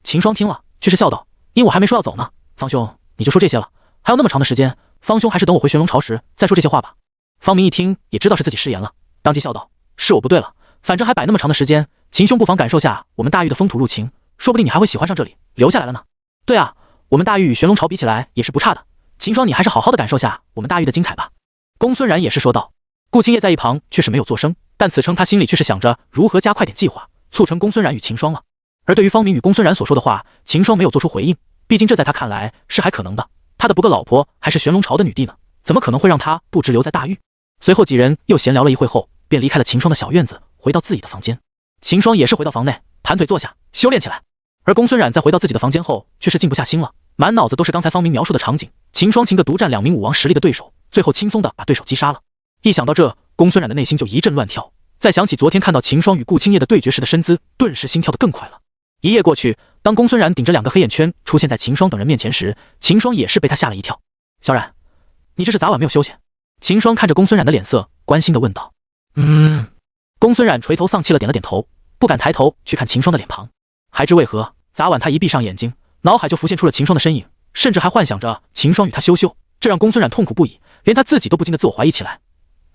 A: 秦霜听了却是笑道：“因我还没说要走呢，方兄你就说这些了，还有那么长的时间，方兄还是等我回玄龙巢时再说这些话吧。”方明一听也知道是自己失言了，当即笑道：“是我不对了，反正还摆那么长的时间，秦兄不妨感受下我们大狱的风土入情，说不定你还会喜欢上这里，留下来了呢。对啊，我们大狱与玄龙巢比起来也是不差的，秦霜你还是好好的感受下我们大狱的精彩吧。”公孙冉也是说道。顾青叶在一旁却是没有作声，但此称他心里却是想着如何加快点计划，促成公孙冉与秦霜了。而对于方明与公孙冉所说的话，秦霜没有做出回应，毕竟这在他看来是还可能的，他的不个老婆还是玄龙巢的女帝呢，怎么可能会让他不直留在大狱？随后几人又闲聊了一会后，便离开了秦霜的小院子，回到自己的房间。秦霜也是回到房内，盘腿坐下修炼起来。而公孙冉在回到自己的房间后，却是静不下心了，满脑子都是刚才方明描述的场景，秦霜秦个独占2名武王实力的对手，最后轻松的把对手击杀了。一想到这，公孙冉的内心就一阵乱跳，再想起昨天看到秦霜与顾青叶的对决时的身姿，顿时心跳得更快了。一夜过去，当公孙冉顶着2个黑眼圈出现在秦霜等人面前时，秦霜也是被他吓了一跳。“小冉，你这是咋晚没有休息？”秦霜看着公孙冉的脸色，关心的问道。公孙冉垂头丧气了点了点头，不敢抬头去看秦霜的脸庞。还知为何，早晚他一闭上眼睛，脑海就浮现出了秦霜的身影，甚至还幻想着秦霜与他羞羞，这让公孙冉痛苦不已，连他自己都不禁的自我怀疑起来。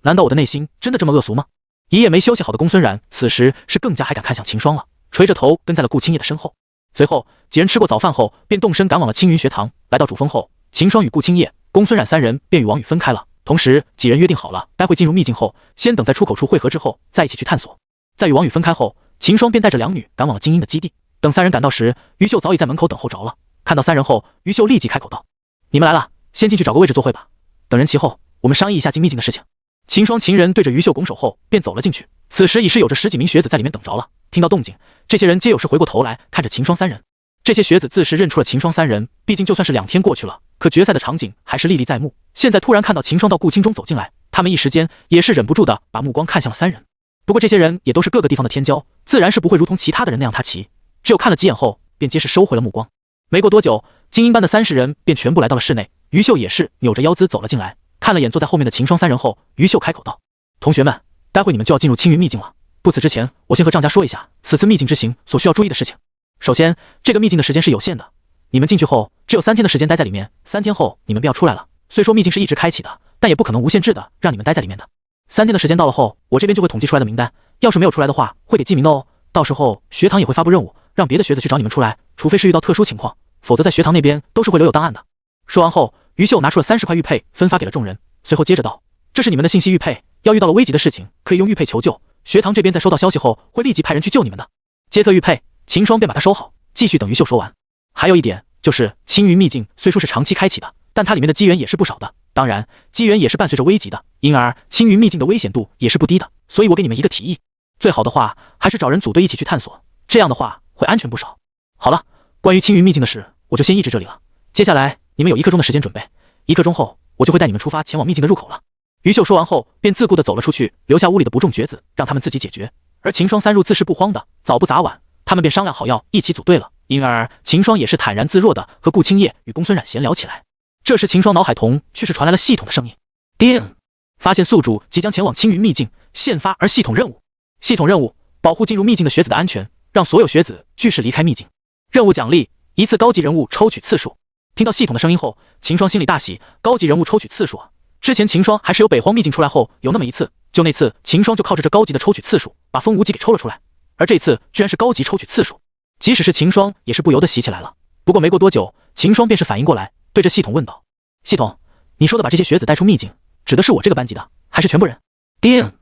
A: 难道我的内心真的这么恶俗吗？一夜没休息好的公孙冉此时是更加还敢看向秦霜了，垂着头跟在了顾青叶的身后。随后几人吃过早饭后，便动身赶往了青云学堂。来到主峰后，秦霜与顾青叶、公孙冉3人便与王宇分开了。同时几人约定好了，待会进入秘境后，先等在出口处汇合之后，再一起去探索。在与王宇分开后，秦霜便带着2女赶往了精英的基地。等三人赶到时，于秀早已在门口等候着了。看到三人后，于秀立即开口道：“你们来了，先进去找个位置坐会吧。等人齐后，我们商议一下进秘境的事情。”秦霜秦人对着于秀拱手后，便走了进去。此时已是有着10几名学子在里面等着了。听到动静，这些人皆有时回过头来看着秦霜三人。这些学子自是认出了秦霜三人，毕竟就算是2天过去了，可决赛的场景还是历历在目。现在突然看到秦霜到顾青中走进来，他们一时间也是忍不住的把目光看向了三人。不过这些人也都是各个地方的天骄，自然是不会如同其他的人那样踏棋，只有看了几眼后，便皆是收回了目光。没过多久，精英班的30人便全部来到了室内。于秀也是扭着腰姿走了进来，看了眼坐在后面的秦霜三人后，于秀开口道：“同学们，待会你们就要进入青云秘境了。不此之前，我先和张家说一下此次秘境之行所需要注意的事情。首先，这个秘境的时间是有限的，你们进去后只有3天的时间待在里面，3天后你们便要出来了。虽说秘境是一直开启的，但也不可能无限制的让你们待在里面的。3天的时间到了后，我这边就会统计出来的名单，要是没有出来的话，会给记名的哦。到时候学堂也会发布任务，让别的学子去找你们出来，除非是遇到特殊情况，否则在学堂那边都是会留有档案的。”说完后，于秀拿出了30块玉佩，分发给了众人，随后接着道：“这是你们的信息玉佩，要遇到了危急的事情，可以用玉佩求救。学堂这边在收到消息后，会立即派人去救你们的。”接特玉佩，秦霜便把它收好，继续等于秀说完。还有一点就是，青云秘境虽说是长期开启的，但它里面的机缘也是不少的，当然机缘也是伴随着危急的，因而青云秘境的危险度也是不低的。所以我给你们一个提议，最好的话还是找人组队一起去探索，这样的话会安全不少。好了，关于青云秘境的事，我就先译至这里了。接下来你们有1刻钟的时间准备，1刻钟后我就会带你们出发前往秘境的入口了。于秀说完后，便自顾地走了出去，留下屋里的不中绝子，让他们自己解决。而秦霜3入自是不慌的，早不早晚，他们便商量好要一起组队了。因而秦霜也是坦然自若的和顾青叶与公孙冉闲聊起来。这时秦霜脑海中却是传来了系统的声音：“叮！发现宿主即将前往青云秘境，现发而系统任务。系统任务：保护进入秘境的学子的安全，让所有学子据实离开秘境。任务奖励：1次高级人物抽取次数。”听到系统的声音后，秦霜心里大喜，高级人物抽取次数啊！之前秦霜还是有北荒秘境出来后有那么一次，就那次秦霜就靠着这高级的抽取次数，把风无极给抽了出来，而这次居然是高级抽取次数，即使是秦霜也是不由得喜起来了。不过没过多久，秦霜便是反应过来，对着系统问道：“系统，你说的把这些学子带出秘境，指的是我这个班级的，还是全部人？”叮！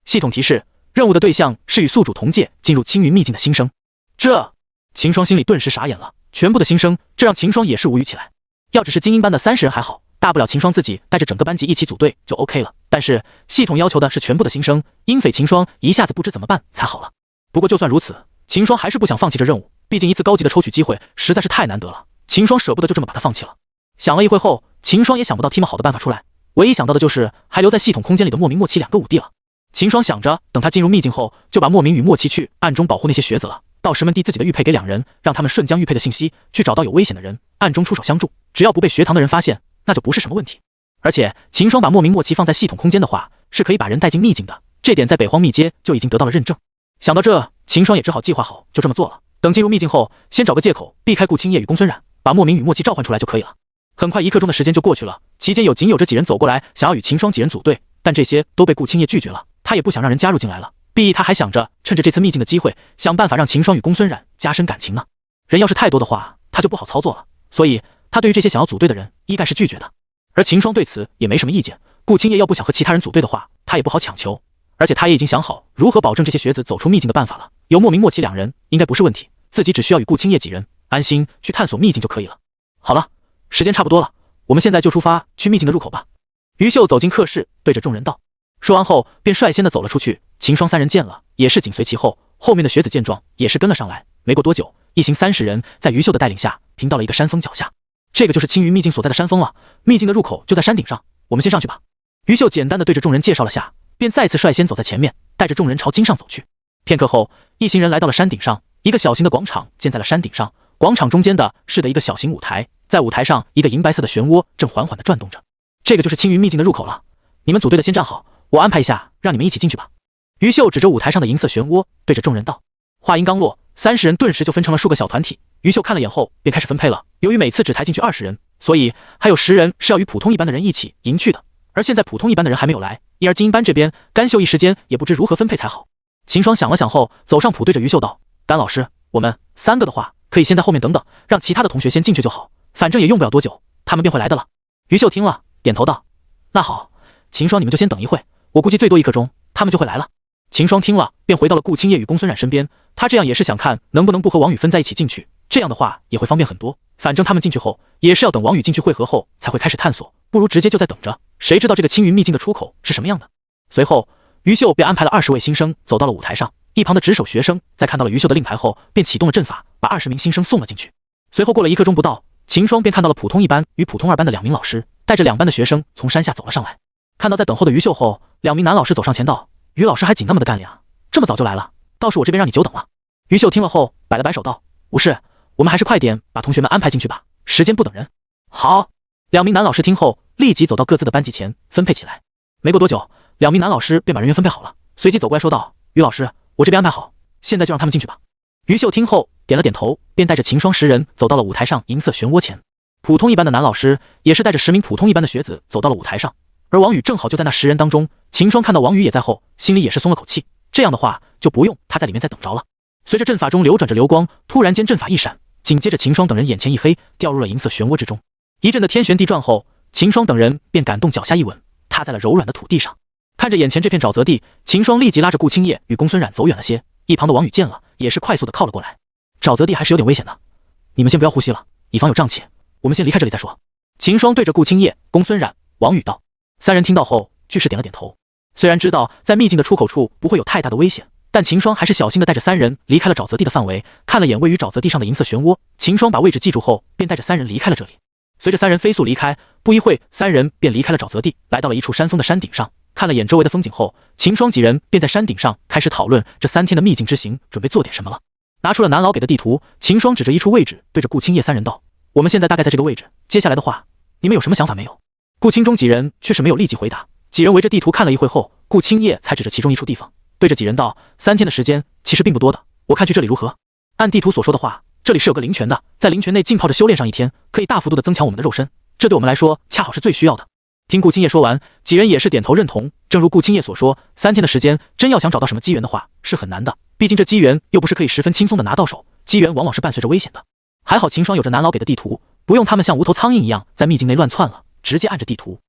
A: 系统提示：任务的对象是与宿主同届进入青云秘境的新生。这秦霜心里顿时傻眼了，全部的新生，这让秦霜也是无语起来。要只是精英班的30人还好，大不了秦霜自己带着整个班级一起组队就 OK 了，但是系统要求的是全部的新生，阴匪秦霜一下子不知怎么办才好了。不过就算如此，秦霜还是不想放弃这任务，毕竟1次高级的抽取机会实在是太难得了，秦霜舍不得就这么把它放弃了。想了一会后，秦霜也想不到提么好的办法出来，唯一想到的就是还留在系统空间里的莫名莫奇2个武帝了。秦霜想着等他进入秘境后，就把莫名与莫奇去暗中保护那些学子了，到时门递自己的玉佩给2人，让他们顺将玉佩的信息去找到有危险的人，暗中出手相助，只要不被学堂的人发现，那就不是什么问题。而且秦霜把莫名莫奇放在系统空间的话，是可以把人带进秘境的，这点在北荒秘阶就已经得到了认证。想到这，秦霜也只好计划好就这么做了。等进入秘境后，先找个借口避开顾青叶与公孙冉，把莫名与莫奇召唤出来就可以了。很快1刻钟的时间就过去了，期间仅有这几人走过来想要与秦霜几人组队，但这些都被顾青叶拒绝了，他也不想让人加入进来了，毕他还想着趁着这次秘境的机会想办法让秦霜与公孙冉加深感情呢。人要是太多的话，他就不好操作了，所以他对于这些想要组队的人一概是拒绝的。而秦霜对此也没什么意见，顾青叶要不想和其他人组队的话，他也不好强求，而且他也已经想好如何保证这些学子走出秘境的办法了，有莫名莫奇2人应该不是问题，自己只需要与顾青叶几人安心去探索秘境就可以了。好了，时间差不多了，我们现在就出发去秘境的入口吧。于秀走进课室，对着众人道。说完后便率先的走了出去，秦霜3人见了也是紧随其后，后面的学子见状也是跟了上来。没过多久，一行30人在于秀的带领下平到了一个山峰脚下，这个就是青云秘境所在的山峰了，秘境的入口就在山顶上，我们先上去吧。于秀简单的对着众人介绍了下，便再次率先走在前面，带着众人朝经上走去。片刻后，一行人来到了山顶上，一个小型的广场建在了山顶上，广场中间的是的一个小型舞台，在舞台上一个银白色的漩涡正缓缓地转动着，这个就是青云秘境的入口了，你们组队的先站好，我安排一下让你们一起进去吧。于秀指着舞台上的银色漩涡，对着众人道。话音刚落，30人顿时就分成了数个小团体。于秀看了眼后，便开始分配了。由于每次只抬进去20人，所以还有10人是要与普通一班的人一起迎去的。而现在普通一班的人还没有来，因而精英班这边甘秀一时间也不知如何分配才好。秦霜想了想后，走上谱对着于秀道：“甘老师，我们3个的话，可以先在后面等等，让其他的同学先进去就好，反正也用不了多久，他们便会来的了。”于秀听了，点头道：“那好，秦霜你们就先等一会，我估计最多1刻钟，他们就会来了。”秦霜听了，便回到了顾青叶与公孙冉身边。他这样也是想看能不能不和王宇分在一起进去，这样的话也会方便很多。反正他们进去后，也是要等王宇进去会合后才会开始探索，不如直接就在等着。谁知道这个青云秘境的出口是什么样的？随后，于秀便安排了20位新生走到了舞台上。一旁的值守学生在看到了于秀的令牌后，便启动了阵法，把20名新生送了进去。随后过了1刻钟不到，秦霜便看到了普通1班与普通2班的2名老师，带着2班的学生从山下走了上来。看到在等候的于秀后，2名男老师走上前道：“于老师还紧那么的干练啊，这么早就来了，倒是我这边让你久等了。”于秀听了后摆了摆手道：“无事，我们还是快点把同学们安排进去吧，时间不等人。”好，2名男老师听后立即走到各自的班级前分配起来。没过多久，2名男老师便把人员分配好了，随即走过来说道：“于老师，我这边安排好，现在就让他们进去吧。”于秀听后点了点头，便带着秦霜10人走到了舞台上银色漩涡前。普通1班的男老师也是带着10名普通1班的学子走到了舞台上，而王宇正好就在那10人当中。秦霜看到王宇也在后，心里也是松了口气，这样的话就不用他在里面再等着了。随着阵法中流转着流光，突然间阵法一闪，紧接着秦霜等人眼前一黑，掉入了银色漩涡之中。一阵的天旋地转后，秦霜等人便感动脚下一稳，踏在了柔软的土地上。看着眼前这片沼泽地，秦霜立即拉着顾青叶与公孙冉走远了些。一旁的王宇见了，也是快速的靠了过来。沼泽地还是有点危险的，你们先不要呼吸了，以防有瘴气。我们先离开这里再说。秦霜对着顾青叶、公孙冉、王宇道。3人听到后，俱是点了点头。虽然知道在秘境的出口处不会有太大的危险，但秦霜还是小心的带着3人离开了沼泽地的范围。看了眼位于沼泽地上的银色漩涡，秦霜把位置记住后，便带着3人离开了这里。随着3人飞速离开，不一会，3人便离开了沼泽地，来到了一处山峰的山顶上。看了眼周围的风景后，秦霜几人便在山顶上开始讨论这3天的秘境之行准备做点什么了。拿出了南老给的地图，秦霜指着一处位置，对着顾青叶3人道：“我们现在大概在这个位置，接下来的话，你们有什么想法没有？”顾青中几人却是没有立即回答。几人围着地图看了一会后，顾青叶才指着其中一处地方，对着几人道：“3天的时间其实并不多的，我看去这里如何？”按地图所说的话，这里是有个灵泉的，在灵泉内浸泡着修炼上1天，可以大幅度的增强我们的肉身，这对我们来说恰好是最需要的。听顾青叶说完，几人也是点头认同。正如顾青叶所说，3天的时间真要想找到什么机缘的话，是很难的，毕竟这机缘又不是可以十分轻松的拿到手，机缘往往是伴随着危险的。还好秦霜有着南老给的地图，不用他们像无头苍蝇一样在秘境内乱窜了，直接按着地图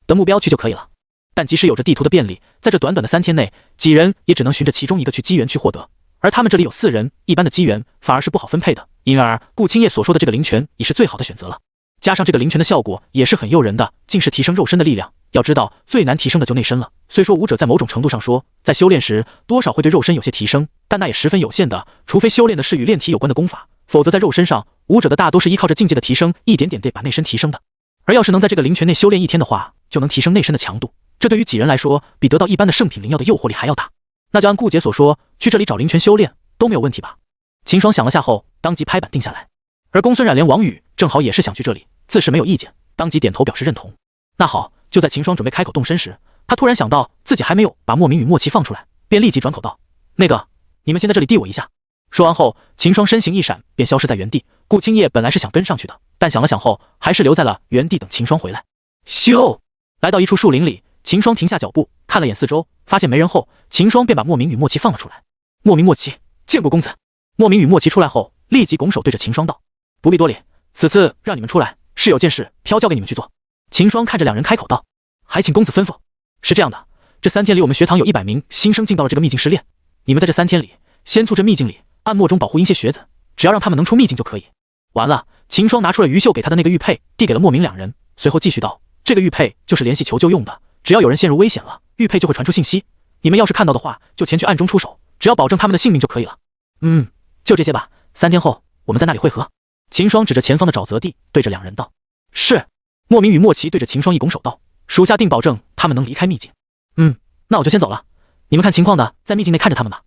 A: 的目标去就可以了。但即使有着地图的便利，在这短短的3天内，几人也只能循着其中一个去机缘去获得。而他们这里有4人，一般的机缘反而是不好分配的，因而顾青叶所说的这个灵泉已是最好的选择了。加上这个灵泉的效果也是很诱人的，竟是提升肉身的力量。要知道最难提升的就内身了，虽说武者在某种程度上说，在修炼时多少会对肉身有些提升，但那也十分有限的，除非修炼的是与炼体有关的功法，否则在肉身上，武者的大多是依靠着境界的提升，一点点地把内身提升的。而要是能在这个灵泉内修炼1天的话，就能提升内身的强度，这对于几人来说，比得到一般的圣品灵药的诱惑力还要大。那就按顾姐所说，去这里找灵泉修炼都没有问题吧？秦霜想了下后，当即拍板定下来。而公孙冉连王宇正好也是想去这里，自是没有意见，当即点头表示认同。那好，就在秦霜准备开口动身时，他突然想到自己还没有把莫名与莫奇放出来，便立即转口道：“那个，你们先在这里递我一下。”说完后，秦霜身形一闪，便消失在原地。顾青叶本来是想跟上去的，但想了想后，还是留在了原地等秦霜回来。咻！来到一处树林里，秦霜停下脚步，看了眼四周，发现没人后，秦霜便把莫名与莫奇放了出来。莫名、莫奇，见过公子。莫名与莫奇出来后，立即拱手对着秦霜道：“不必多礼，此次让你们出来，是有件事飘交给你们去做。”秦霜看着2人开口道：“还请公子吩咐。”是这样的，这3天里我们学堂有100名新生进到了这个秘境试炼，你们在这3天里，先促这秘境里暗默中保护一些学子，只要让他们能出秘境就可以。完了，秦霜拿出了于秀给他的那个玉佩，递给了莫名2人，随后继续道：“这个玉佩就是联系求救用的，只要有人陷入危险了，玉佩就会传出信息，你们要是看到的话，就前去暗中出手，只要保证他们的性命就可以了。”就这些吧，3天后我们在那里会合。秦霜指着前方的沼泽地，对着2人道：“是。”莫名与莫奇对着秦霜一拱手道：“属下定保证他们能离开秘境。”那我就先走了，你们看情况的，在秘境内看着他们吧。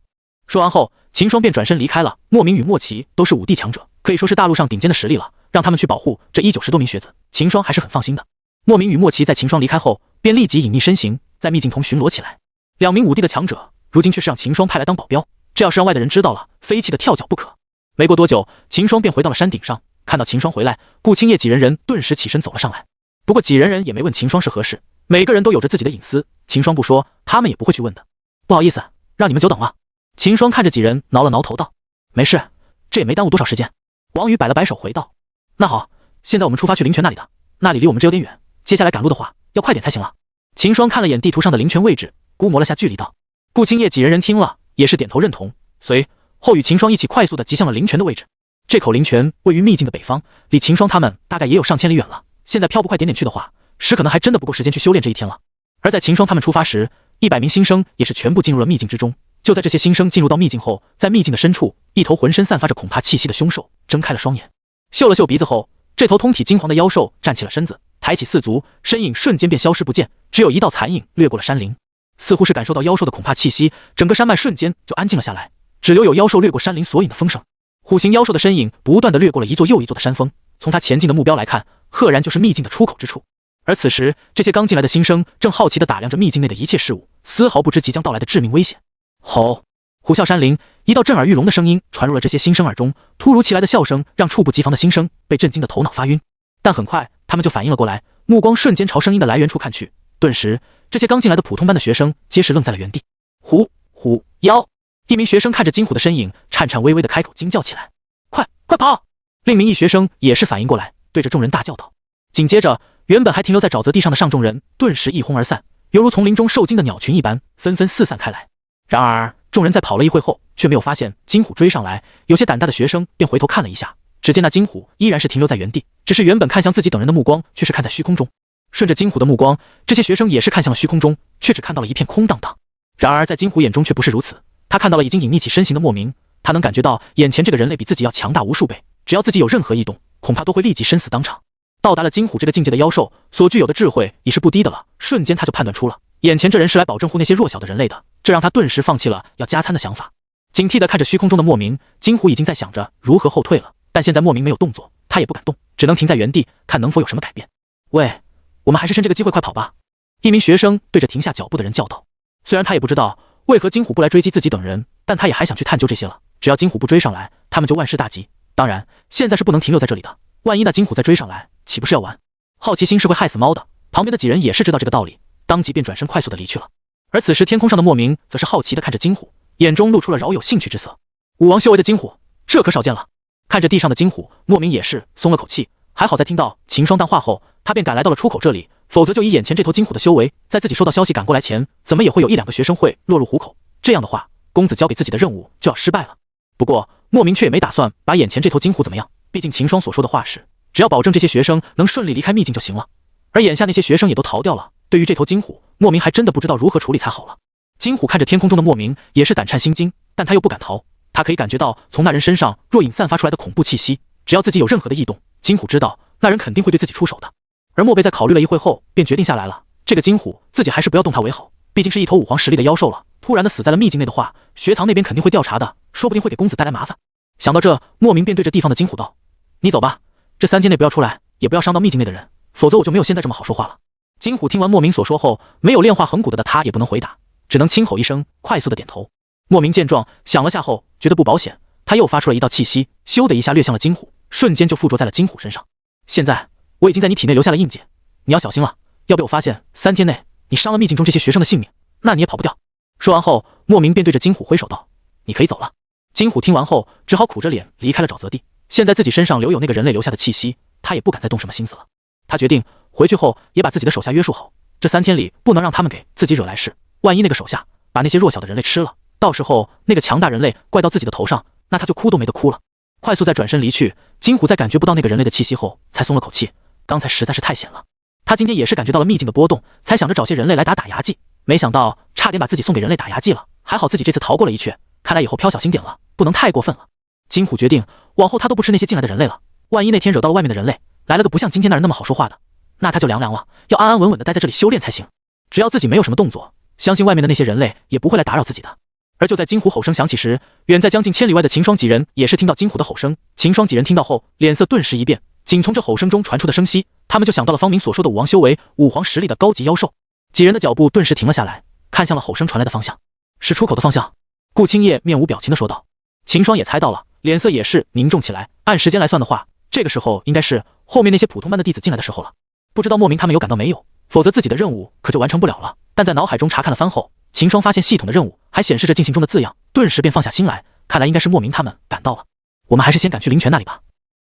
A: 说完后，秦霜便转身离开了。莫名与莫奇都是5地强者，可以说是大陆上顶尖的实力了，让他们去保护这90多名学子，秦霜还是很放心的。莫名与莫奇在秦霜离开后，便立即隐匿身形，在秘境中巡逻起来。2名5地的强者，如今却是让秦霜派来当保镖，这要是让外的人知道了，非气的跳脚不可。没过多久，秦霜便回到了山顶上，看到秦霜回来，顾青叶几人顿时起身走了上来。不过几人也没问秦霜是何事，每个人都有着自己的隐私，秦霜不说，他们也不会去问的。不好意思，让你们久等了。秦霜看着几人挠了挠头道：“没事，这也没耽误多少时间。”王宇摆了摆手回道：“那好，现在我们出发去灵泉那里的，那里离我们这有点远，接下来赶路的话要快点才行了。”秦霜看了眼地图上的灵泉位置，估摸了下距离道：“顾青叶几人听了也是点头认同，随后与秦霜一起快速地疾向了灵泉的位置。这口灵泉位于秘境的北方，离秦霜他们大概也有上千里远了。现在飘不快点点去的话，时可能还真的不够时间去修炼这一天了。而在秦霜他们出发时，100名新生也是全部进入了秘境之中。就在这些新生进入到秘境后，在秘境的深处，一头浑身散发着恐怕气息的凶兽睁开了双眼，嗅了嗅鼻子后，这头通体金黄的妖兽站起了身子，抬起4足，身影瞬间便消失不见，只有一道残影掠过了山林。似乎是感受到妖兽的恐怕气息，整个山脉瞬间就安静了下来，只留有妖兽掠过山林所引的风声。虎形妖兽的身影不断地掠过了一座又一座的山峰，从他前进的目标来看，赫然就是秘境的出口之处。而此时，这些刚进来的新生正好奇地打量着秘境内的一切事物，丝毫不知即将到来的致命危险。吼！虎啸山林，一道震耳欲聋的声音传入了这些新生耳中，突如其来的笑声让猝不及防的新生被震惊的头脑发晕。但很快，他们就反应了过来，目光瞬间朝声音的来源处看去。顿时，这些刚进来的普通班的学生皆是愣在了原地。虎妖！一名学生看着金虎的身影，颤颤巍巍地开口惊叫起来：“快跑！”另一名学生也是反应过来，对着众人大叫道。紧接着，原本还停留在沼泽地上的上众人顿时一哄而散，犹如丛林中受惊的鸟群一般，纷纷四散开来。然而，众人在跑了一会后，却没有发现金虎追上来。有些胆大的学生便回头看了一下，只见那金虎依然是停留在原地，只是原本看向自己等人的目光却是看在虚空中。顺着金虎的目光，这些学生也是看向了虚空中，却只看到了一片空荡荡。然而在金虎眼中却不是如此，他看到了已经隐匿起身形的莫名，他能感觉到眼前这个人类比自己要强大无数倍，只要自己有任何异动，恐怕都会立即身死当场。到达了金虎这个境界的妖兽所具有的智慧已是不低的了，瞬间他就判断出了眼前这人是来保证护那些弱小的人类的，这让他顿时放弃了要加餐的想法。警惕地看着虚空中的莫名，金虎已经在想着如何后退了，但现在莫名没有动作，他也不敢动，只能停在原地看能否有什么改变。喂，我们还是趁这个机会快跑吧！一名学生对着停下脚步的人叫道。虽然他也不知道为何金虎不来追击自己等人，但他也还想去探究这些了。只要金虎不追上来，他们就万事大吉。当然，现在是不能停留在这里的，万一那金虎再追上来，岂不是要完？好奇心是会害死猫的。旁边的几人也是知道这个道理，当即便转身快速的离去了。而此时天空上的莫名则是好奇的看着金虎，眼中露出了饶有兴趣之色。武王修为的金虎，这可少见了。看着地上的金虎，莫名也是松了口气，还好在听到秦霜淡话后，他便赶来到了出口这里，否则就以眼前这头金虎的修为，在自己收到消息赶过来前，怎么也会有1-2个学生会落入虎口。这样的话，公子交给自己的任务就要失败了。不过莫名却也没打算把眼前这头金虎怎么样，毕竟秦霜所说的话是只要保证这些学生能顺利离开秘境就行了。而眼下那些学生也都逃掉了，对于这头金虎，莫名还真的不知道如何处理才好了。金虎看着天空中的莫名，也是胆颤心惊，但他又不敢逃。他可以感觉到从那人身上若隐散发出来的恐怖气息，只要自己有任何的异动，金虎知道那人肯定会对自己出手的。而莫贝在考虑了一会后，便决定下来了，这个金虎自己还是不要动它为好，毕竟是一头5皇实力的妖兽了，突然的死在了秘境内的话，学堂那边肯定会调查的，说不定会给公子带来麻烦。想到这，莫名便对着地方的金虎道：“你走吧，这3天内不要出来，也不要伤到秘境内的人，否则我就没有现在这么好说话了。”金虎听完莫名所说后，没有炼化恒骨的他也不能回答，只能轻吼一声，快速的点头。莫名见状，想了下后，觉得不保险，他又发出了一道气息，咻的一下掠向了金虎，瞬间就附着在了金虎身上。现在我已经在你体内留下了印记，你要小心了，要被我发现3天内你伤了秘境中这些学生的性命，那你也跑不掉。说完后，莫名便对着金虎挥手道：“你可以走了。”金虎听完后，只好苦着脸离开了沼泽地。现在自己身上留有那个人类留下的气息，他也不敢再动什么心思了。他决定回去后也把自己的手下约束好，这3天里不能让他们给自己惹来事。万一那个手下把那些弱小的人类吃了，到时候那个强大人类怪到自己的头上，那他就哭都没得哭了。快速再转身离去，金虎在感觉不到那个人类的气息后，才松了口气。刚才实在是太险了，他今天也是感觉到了秘境的波动，才想着找些人类来打牙祭，没想到差点把自己送给人类打牙祭了。还好自己这次逃过了一劫，看来以后飘小心点了，不能太过分了。金虎决定往后他都不吃那些进来的人类了，万一那天惹到了外面的人类，来了个不像今天那人那么好说话的，那他就凉了，要安安稳稳的待在这里修炼才行。只要自己没有什么动作，相信外面的那些人类也不会来打扰自己的。而就在金虎吼声响起时，远在将近千里外的秦霜几人也是听到金虎的吼声。秦霜几人听到后，脸色顿时一变，仅从这吼声中传出的声息，他们就想到了方明所说的武王修为5皇实力的高级妖兽。几人的脚步顿时停了下来，看向了吼声传来的方向，是出口的方向。顾青叶面无表情地说道。秦霜也猜到了，脸色也是凝重起来。按时间来算的话，这个时候应该是后面那些普通班的弟子进来的时候了。不知道莫名他们有赶到没有，否则自己的任务可就完成不了了。但在脑海中查看了番后，秦霜发现系统的任务还显示着进行中的字样，顿时便放下心来，看来应该是莫名他们赶到了。我们还是先赶去灵泉那里吧。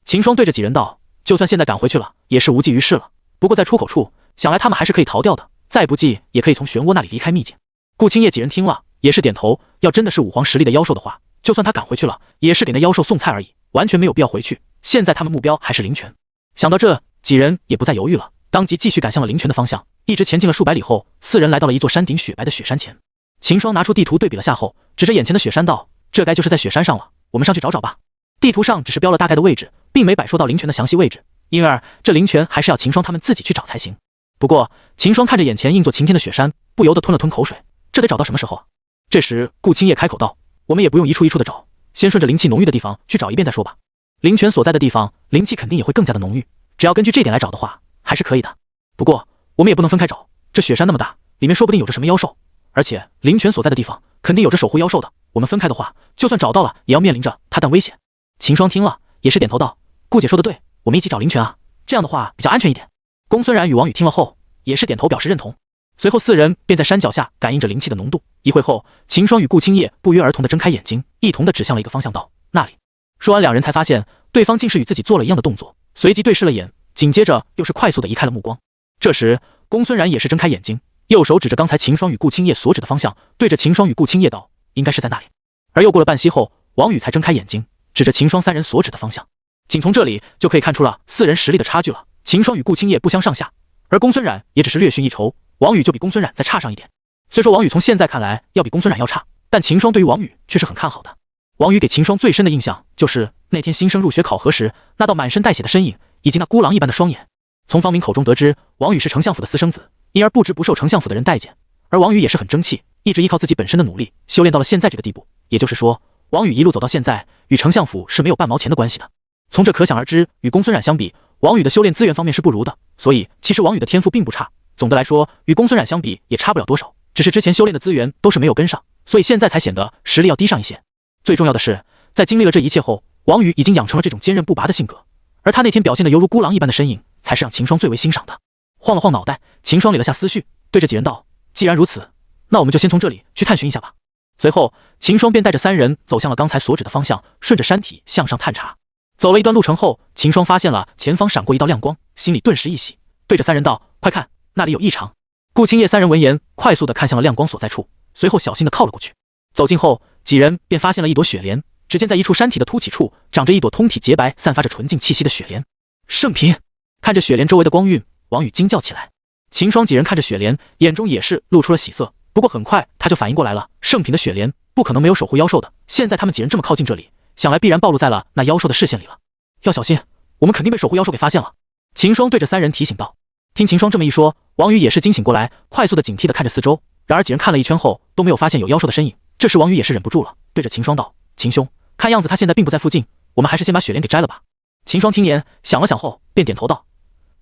A: 秦霜对着几人道，就算现在赶回去了，也是无济于事了。不过在出口处，想来他们还是可以逃掉的，再不济也可以从漩涡那里离开秘境。顾青叶几人听了，也是点头，要真的是武皇实力的妖兽的话，就算他赶回去了，也是给那妖兽送菜而已，完全没有必要回去。现在他们目标还是灵泉。想到这，几人也不再犹豫了，当即继续赶向了灵泉的方向。一直前进了数百里后，四人来到了一座山顶雪白的雪山前。秦霜拿出地图对比了下后，指着眼前的雪山道：“这该就是在雪山上了，我们上去找找吧。”地图上只是标了大概的位置，并没摆说到灵泉的详细位置，因而这灵泉还是要秦霜他们自己去找才行。不过秦霜看着眼前映作晴天的雪山，不由得吞了吞口水，这得找到什么时候啊？这时顾青叶开口道：“我们也不用一处一处的找，先顺着灵气浓郁的地方去找一遍再说吧。灵泉所在的地方，灵气肯定也会更加的浓郁，只要根据这点来找的话，还是可以的。不过我们也不能分开找，这雪山那么大，里面说不定有着什么妖兽，而且灵泉所在的地方肯定有着守护妖兽的，我们分开的话，就算找到了，也要面临着他但危险。”秦霜听了也是点头道：“顾姐说的对，我们一起找灵泉啊，这样的话比较安全一点。”公孙然与王宇听了后也是点头表示认同。随后四人便在山脚下感应着灵气的浓度。一会后，秦霜与顾青叶不约而同地睁开眼睛，一同地指向了一个方向道：“那里。”说完，两人才发现对方竟是与自己做了一样的动作，随即对视了眼，紧接着又是快速地移开了目光。这时公孙然也是睁开眼睛，右手指着刚才秦霜与顾青叶所指的方向，对着秦霜与顾青叶道：“应该是在那里。”而又过了半息后，王宇才睁开眼睛，指着秦霜三人所指的方向。仅从这里就可以看出了四人实力的差距了。秦霜与顾青叶不相上下，而公孙冉也只是略逊一筹，王宇就比公孙冉再差上一点。虽说王宇从现在看来要比公孙冉要差，但秦霜对于王宇却是很看好的。王宇给秦霜最深的印象就是那天新生入学考核时那道满身带血的身影，以及那孤狼一般的双眼。从方明口中得知王宇是丞相府的私生子，因而不知不受丞相府的人待见，而王宇也是很争气，一直依靠自己本身的努力修炼到了现在这个地步。也就是说，王宇一路走到现在与丞相府是没有半毛钱的关系的。从这可想而知，与公孙冉相比，王宇的修炼资源方面是不如的，所以其实王宇的天赋并不差。总的来说，与公孙冉相比也差不了多少，只是之前修炼的资源都是没有跟上，所以现在才显得实力要低上一些。最重要的是，在经历了这一切后，王宇已经养成了这种坚韧不拔的性格，而他那天表现的犹如孤狼一般的身影，才是让秦霜最为欣赏的。晃了晃脑袋，秦霜理了下思绪，对着几人道：“既然如此，那我们就先从这里去探寻一下吧。”随后，秦霜便带着三人走向了刚才所指的方向，顺着山体向上探查。走了一段路程后，秦霜发现了前方闪过一道亮光，心里顿时一喜，对着三人道：“快看，那里有异常。”顾青叶三人闻言，快速地看向了亮光所在处，随后小心地靠了过去。走近后，几人便发现了一朵雪莲。只见在一处山体的凸起处，长着一朵通体洁白、散发着纯净气息的雪莲。圣品！看着雪莲周围的光晕，王宇惊叫起来。秦霜几人看着雪莲，眼中也是露出了喜色。不过很快他就反应过来了，圣品的雪莲不可能没有守护妖兽的。现在他们几人这么靠近这里，想来必然暴露在了那妖兽的视线里了。要小心，我们肯定被守护妖兽给发现了。秦霜对着三人提醒道。听秦霜这么一说，王宇也是惊醒过来，快速的警惕的看着四周。然而几人看了一圈后，都没有发现有妖兽的身影。这时王宇也是忍不住了，对着秦霜道：“秦兄，看样子他现在并不在附近，我们还是先把雪莲给摘了吧。”秦霜听言，想了想后，便点头道：“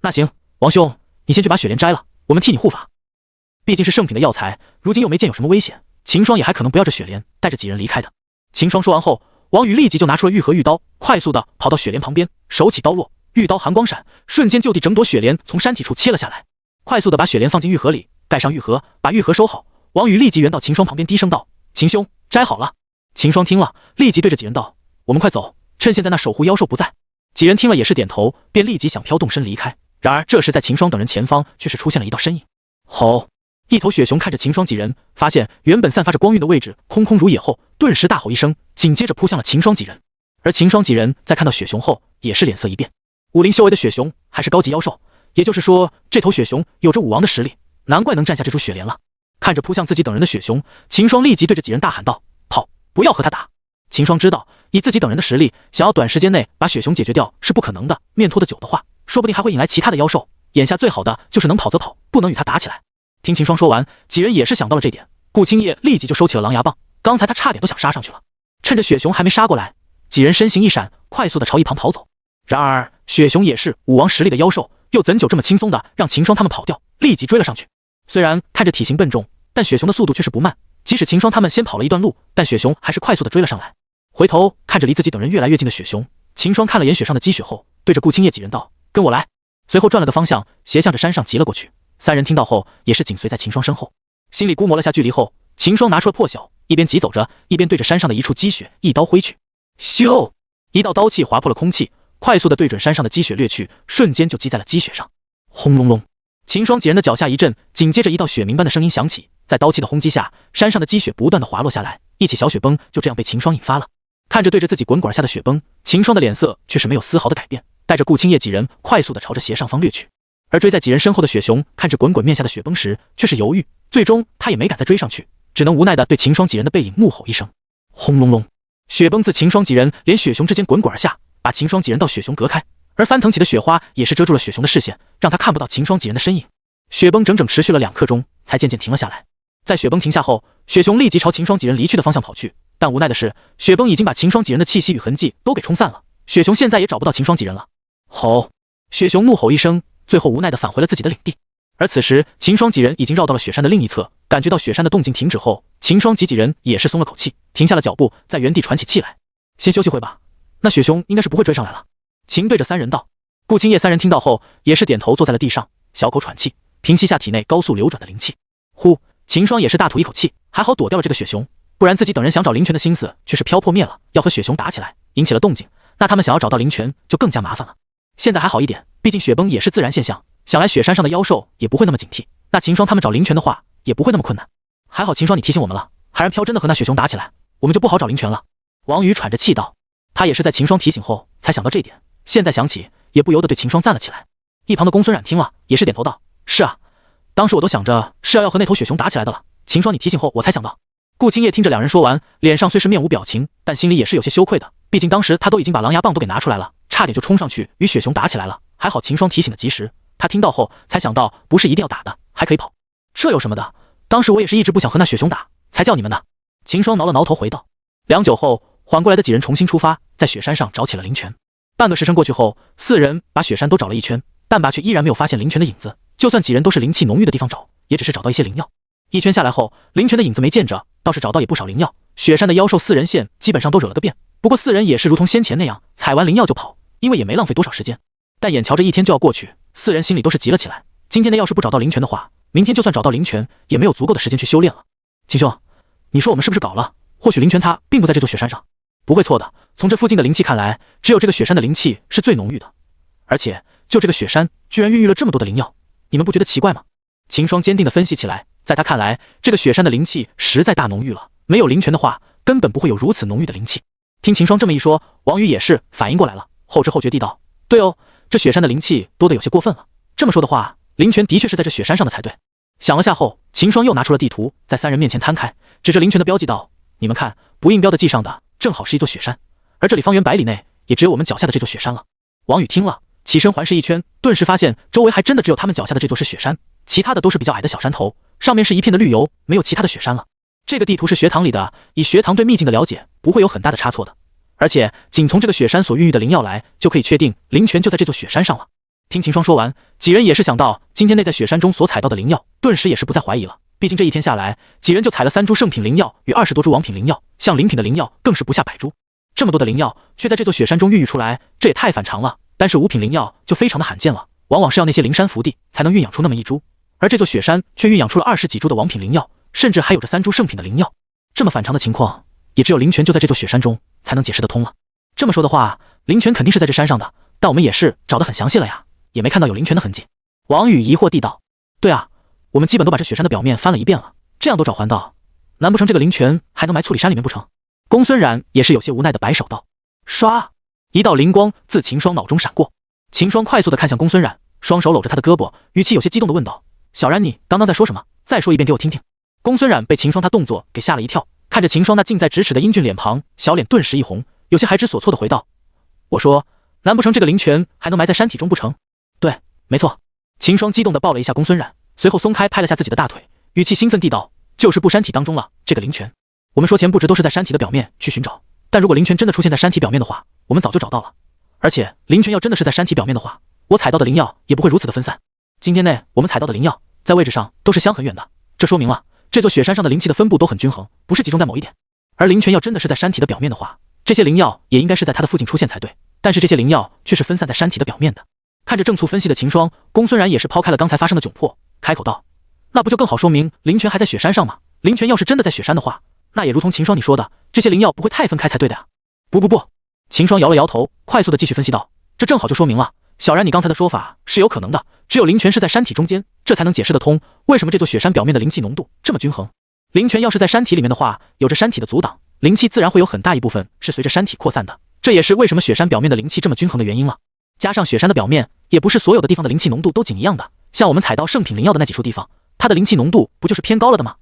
A: 那行，王兄，你先去把雪莲摘了，我们替你护法。毕竟是圣品的药材，如今又没见有什么危险，秦霜也还可能不要这雪莲，带着几人离开的。”秦霜说完后，王宇立即就拿出了玉盒玉刀，快速的跑到雪莲旁边，手起刀落，玉刀寒光闪，瞬间就地整朵雪莲从山体处切了下来，快速的把雪莲放进玉盒里，盖上玉盒，把玉盒收好。王宇立即圆到秦霜旁边，低声道：“秦兄，摘好了。”秦霜听了，立即对着几人道：“我们快走，趁现在那守护妖兽不在。”几人听了也是点头，便立即想飘动身离开。然而这时在秦霜等人前方却是出现了一道身影。吼！一头雪熊看着秦霜几人，发现原本散发着光晕的位置空空如也后，顿时大吼一声，紧接着扑向了秦霜几人。而秦霜几人在看到雪熊后，也是脸色一变。武灵修为的雪熊还是高级妖兽，也就是说这头雪熊有着武王的实力，难怪能占下这株雪莲了。看着扑向自己等人的雪熊，秦霜立即对着几人大喊道：“跑，不要和他打！”秦霜知道以自己等人的实力，想要短时间内把雪熊解决掉是不可能的，面拖得久的话，说不定还会引来其他的妖兽。眼下最好的就是能跑则跑，不能与他打起来。听秦霜说完，几人也是想到了这点，顾青叶立即就收起了狼牙棒，刚才他差点都想杀上去了。趁着雪熊还没杀过来，几人身形一闪，快速的朝一旁跑走。然而雪熊也是武王实力的妖兽，又怎久这么轻松的让秦霜他们跑掉，立即追了上去。虽然看着体型笨重，但雪熊的速度却是不慢，即使秦霜他们先跑了一段路，但雪熊还是快速的追了上来。回头看着离自己等人越来越近的雪熊，秦霜看了眼雪上的积雪后，对着顾青叶几人道：“跟我来。”随后转了个方向，斜向着山上疾了过去。三人听到后也是紧随在秦霜身后，心里估摸了下距离后，秦霜拿出了破晓，一边疾走着，一边对着山上的一处积雪一刀挥去。咻！一道刀气划破了空气，快速的对准山上的积雪掠去，瞬间就击在了积雪上。轰隆隆！秦霜几人的脚下一震，紧接着一道雪鸣般的声音响起，在刀气的轰击下，山上的积雪不断的滑落下来，一起小雪崩就这样被秦霜引发了。看着对着自己滚滚而下的雪崩，秦霜的脸色却是没有丝毫的改变，带着顾青叶几人快速的朝着斜上方掠去。而追在几人身后的雪熊看着滚滚面下的雪崩时，却是犹豫，最终他也没敢再追上去，只能无奈的对秦霜几人的背影怒吼一声。轰隆隆，雪崩自秦霜几人连雪熊之间滚滚而下，把秦霜几人到雪熊隔开，而翻腾起的雪花也是遮住了雪熊的视线，让他看不到秦霜几人的身影。雪崩整整持续了2刻钟，才渐渐停了下来。在雪崩停下后，雪熊立即朝秦霜几人离去的方向跑去，但无奈的是，雪崩已经把秦霜几人的气息与痕迹都给冲散了，雪熊现在也找不到秦霜几人了。吼！雪熊怒吼一声，最后无奈地返回了自己的领地。而此时，秦霜几人已经绕到了雪山的另一侧，感觉到雪山的动静停止后，秦霜几人也是松了口气，停下了脚步，在原地喘起气来。先休息会吧，那雪熊应该是不会追上来了。秦对着3人道。顾青叶3人听到后，也是点头坐在了地上，小口喘气，平息下体内高速流转的灵气。呼！秦霜也是大吐一口气，还好躲掉了这个雪熊，不然自己等人想找灵泉的心思却是飘破灭了，要和雪熊打起来，引起了动静，那他们想要找到灵泉就更加麻烦了。现在还好一点，毕竟雪崩也是自然现象，想来雪山上的妖兽也不会那么警惕，那秦霜他们找灵泉的话也不会那么困难。还好秦霜你提醒我们了，还让飘真的和那雪熊打起来，我们就不好找灵泉了。王宇喘着气道，他也是在秦霜提醒后才想到这点，现在想起也不由得对秦霜赞了起来。一旁的公孙冉听了也是点头道，是啊，当时我都想着是要和那头雪熊打起来的了，秦霜你提醒后我才想到。顾青叶听着2人说完，脸上虽是面无表情，但心里也是有些羞愧的，毕竟当时他都已经把狼牙棒都给拿出来了，差点就冲上去与雪熊打起来了，还好秦霜提醒的及时，他听到后才想到不是一定要打的，还可以跑，这有什么的，当时我也是一直不想和那雪熊打，才叫你们的。秦霜挠了挠头回道。良久后，缓过来的几人重新出发，在雪山上找起了灵泉。半个时辰过去后，4人把雪山都找了一圈，但却依然没有发现灵泉的影子，就算几人都是灵气浓郁的地方找，也只是找到一些灵药。一圈下来后，灵泉的影子没见着，倒是找到也不少灵药。雪山的妖兽4人线基本上都惹了个遍，不过4人也是如同先前那样，采完灵药就跑，因为也没浪费多少时间。但眼瞧着一天就要过去，4人心里都是急了起来。今天的要是不找到灵泉的话，明天就算找到灵泉，也没有足够的时间去修炼了。秦兄，你说我们是不是搞了？或许灵泉它并不在这座雪山上。不会错的，从这附近的灵气看来，只有这个雪山的灵气是最浓郁的，而且就这个雪山居然孕育了这么多的灵药，你们不觉得奇怪吗？秦霜坚定地分析起来，在他看来，这个雪山的灵气实在大浓郁了，没有灵泉的话，根本不会有如此浓郁的灵气。听秦霜这么一说，王宇也是反应过来了，后知后觉地道：对哦，这雪山的灵气多得有些过分了，这么说的话，灵泉的确是在这雪山上的才对。想了下后，秦霜又拿出了地图，在3人面前摊开，指着灵泉的标记道：你们看，不印标的记上的正好是一座雪山，而这里方圆100里内也只有我们脚下的这座雪山了。王宇听了，起身环视一圈，顿时发现周围还真的只有他们脚下的这座是雪山，其他的都是比较矮的小山头，上面是一片的绿油，没有其他的雪山了。这个地图是学堂里的，以学堂对秘境的了解，不会有很大的差错的。而且仅从这个雪山所孕育的灵药来，就可以确定灵泉就在这座雪山上了。听秦霜说完，几人也是想到今天内在雪山中所采到的灵药，顿时也是不再怀疑了。毕竟这一天下来，几人就采了3株圣品灵药与20多株王品灵药，像灵品的灵药更是不下100株。这么多的灵药却在这座雪山中孕育出来，这也太反常了。但是5品灵药就非常的罕见了，往往是要那些灵山福地才能孕养出那么1株，而这座雪山却孕养出了20几株的王品灵药，甚至还有着3株圣品的灵药。这么反常的情况，也只有灵泉就在这座雪山中才能解释得通了。这么说的话，灵泉肯定是在这山上的，但我们也是找得很详细了呀，也没看到有灵泉的痕迹。王宇疑惑地道：对啊，我们基本都把这雪山的表面翻了一遍了，这样都找还到，难不成这个灵泉还能埋醋里山里面不成？公孙冉也是有些无奈的摆手道。唰，一道灵光自秦霜脑中闪过，秦霜快速的看向公孙冉，双手搂着他的胳膊，语气有些激动的问道：小冉，你刚刚在说什么？再说一遍给我听听。公孙冉被秦霜他动作给吓了一跳，看着秦霜那近在咫尺的英俊脸庞，小脸顿时一红，有些还知所措的回道：我说，难不成这个灵泉还能埋在山体中不成？对，没错。秦霜激动的抱了一下公孙冉，随后松开拍了下自己的大腿，语气兴奋地道：就是布山体当中了，这个灵泉。我们说前不直都是在山体的表面去寻找，但如果灵泉真的出现在山体表面的话，我们早就找到了。而且灵泉要真的是在山体表面的话，我采到的灵药也不会如此的分散。今天内我们采到的灵药在位置上都是相很远的，这说明了这座雪山上的灵气的分布都很均衡，不是集中在某一点。而灵泉要真的是在山体的表面的话，这些灵药也应该是在它的附近出现才对，但是这些灵药却是分散在山体的表面的。看着正促分析的秦霜，公孙冉也是抛开了刚才发生的窘迫，开口道：那不就更好说明灵泉还在雪山上吗？灵泉要是真的在雪山的话，那也如同秦霜你说的，这些灵药不会太分开才对的呀。不，秦霜摇了摇头，快速的继续分析道：这正好就说明了小冉你刚才的说法是有可能的，只有灵泉是在山体中间，这才能解释得通为什么这座雪山表面的灵气浓度这么均衡。灵泉要是在山体里面的话，有着山体的阻挡，灵气自然会有很大一部分是随着山体扩散的，这也是为什么雪山表面的灵气这么均衡的原因了。加上雪山的表面也不是所有的地方的灵气浓度都紧一样的，像我们采到圣品灵药的那几处地方，它的灵气浓度不就是偏高了的吗？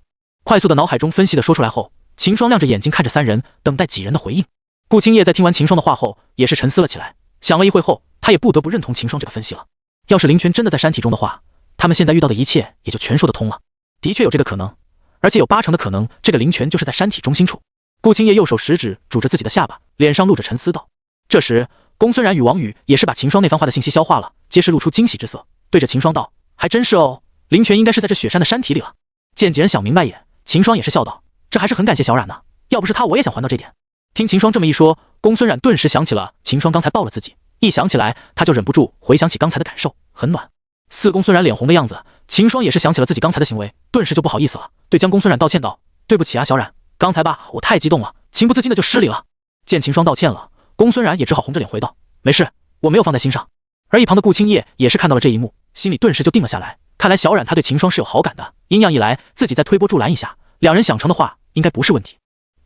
A: 快速的脑海中分析的说出来后，秦霜亮着眼睛看着三人，等待几人的回应。顾青叶在听完秦霜的话后，也是沉思了起来，想了一会后，他也不得不认同秦霜这个分析了。要是灵泉真的在山体中的话，他们现在遇到的一切也就全说得通了。的确有这个可能，而且有80%的可能，这个灵泉就是在山体中心处。顾青叶右手食指拄着自己的下巴，脸上露着沉思道。这时，公孙冉与王宇也是把秦霜那番话的信息消化了，皆是露出惊喜之色，对着秦霜道：“还真是哦，灵泉应该是在这雪山的山体里了。”见几人想明白也，秦霜也是笑道：“这还是很感谢小冉呢，要不是他，我也想还到这点。”听秦霜这么一说，公孙冉顿时想起了秦霜刚才抱了自己，一想起来，他就忍不住回想起刚才的感受，很暖。似公孙冉脸红的样子，秦霜也是想起了自己刚才的行为，顿时就不好意思了，对江公孙冉道歉道：“对不起啊，小冉，刚才吧，我太激动了，情不自禁的就失礼了。”见秦霜道歉了，公孙冉也只好红着脸回道：“没事，我没有放在心上。”而一旁的顾青叶也是看到了这一幕，心里顿时就定了下来，看来小冉他对秦霜是有好感的，阴阳一来，自己再推波助澜一下，两人想成的话，应该不是问题。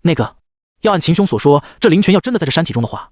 A: 那个，要按秦兄所说，这灵泉要真的在这山体中的话，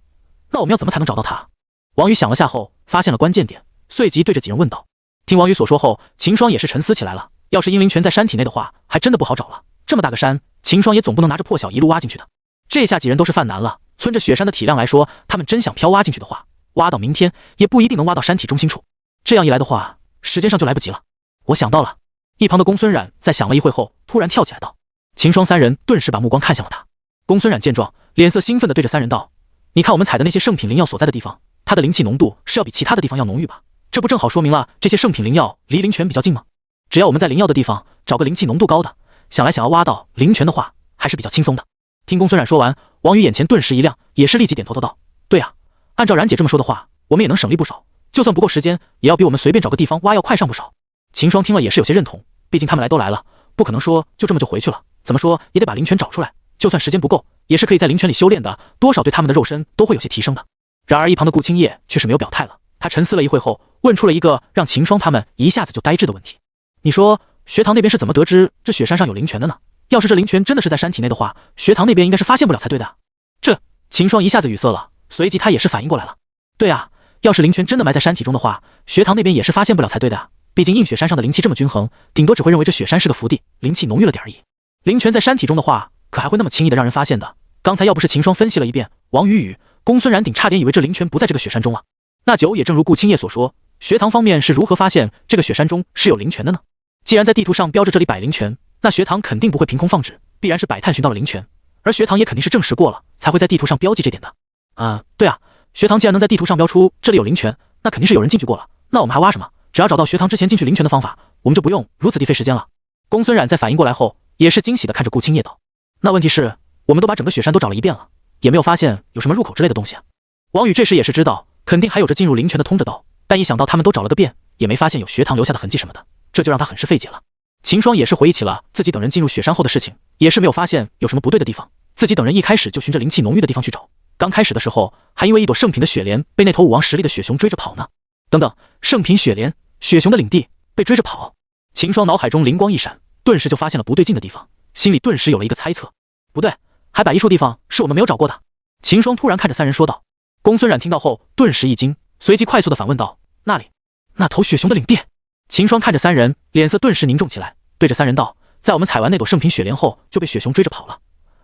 A: 那我们要怎么才能找到它？王宇想了下后，发现了关键点，随即对着几人问道。听王宇所说后，秦霜也是沉思起来了，要是阴灵泉在山体内的话，还真的不好找了。这么大个山，秦霜也总不能拿着破晓一路挖进去的。这下几人都是犯难了，村着雪山的体量来说，他们真想漂挖进去的话，挖到明天也不一定能挖到山体中心处。这样一来的话，时间上就来不及了。我想到了。一旁的公孙冉在想了一会后，突然跳起来道。秦霜三人顿时把目光看向了他。公孙冉见状，脸色兴奋地对着三人道：“你看我们采的那些圣品灵药所在的地方，它的灵气浓度是要比其他的地方要浓郁吧？这不正好说明了这些圣品灵药离灵泉比较近吗？只要我们在灵药的地方找个灵气浓度高的，想要挖到灵泉的话，还是比较轻松的。”听公孙冉说完，王宇眼前顿时一亮，也是立即点头的道：“对啊，按照冉姐这么说的话，我们也能省力不少，就算不够时间，也要比我们随便找个地方挖要快上不少。”秦霜听了也是有些认同，毕竟他们来都来了，不可能说就这么就回去了，怎么说也得把灵泉找出来，就算时间不够，也是可以在灵泉里修炼的，多少对他们的肉身都会有些提升的。然而一旁的顾青叶却是没有表态了，他沉思了一会后，问出了一个让秦霜他们一下子就呆滞的问题：“你说学堂那边是怎么得知这雪山上有灵泉的呢？要是这灵泉真的是在山体内的话，学堂那边应该是发现不了才对的。”这秦霜一下子语塞了，随即他也是反应过来了。对啊，要是灵泉真的埋在山体中的话，学堂那边也是发现不了才对的啊。毕竟映雪山上的灵气这么均衡，顶多只会认为这雪山是个福地，灵气浓郁了点而已。灵泉在山体中的话，可还会那么轻易的让人发现的？刚才要不是秦霜分析了一遍，王宇宇、公孙冉顶差点以为这灵泉不在这个雪山中了。那也正如顾青叶所说，学堂方面是如何发现这个雪山中是有灵泉的呢？既然在地图上标着这里摆灵泉，那学堂肯定不会凭空放置，必然是摆探寻到了灵泉，而学堂也肯定是证实过了，才会在地图上标记这点的。对啊，学堂既然能在地图上标出这里有灵泉，那肯定是有人进去过了，那我们还挖什么？只要找到学堂之前进去灵泉的方法，我们就不用如此地费时间了。公孙冉在反应过来后，也是惊喜地看着顾青叶道：“那问题是，我们都把整个雪山都找了一遍了，也没有发现有什么入口之类的东西啊。”王宇这时也是知道，肯定还有着进入灵泉的通着道，但一想到他们都找了个遍，也没发现有学堂留下的痕迹什么的，这就让他很是费解了。秦霜也是回忆起了自己等人进入雪山后的事情，也是没有发现有什么不对的地方。自己等人一开始就循着灵气浓郁的地方去找，刚开始的时候还因为一朵圣品的雪莲被那头武王实力的雪熊追着跑呢。等等，圣品雪莲，雪熊的领地被追着跑。秦霜脑海中灵光一闪，顿时就发现了不对劲的地方，心里顿时有了一个猜测。不对，还摆一处地方是我们没有找过的。秦霜突然看着三人说道。公孙冉听到后顿时一惊，随即快速的反问道：“那里？那头雪熊的领地？”秦霜看着三人，脸色顿时凝重起来，对着三人道：“在我们采完那朵圣品雪莲后，就被雪熊追着跑了，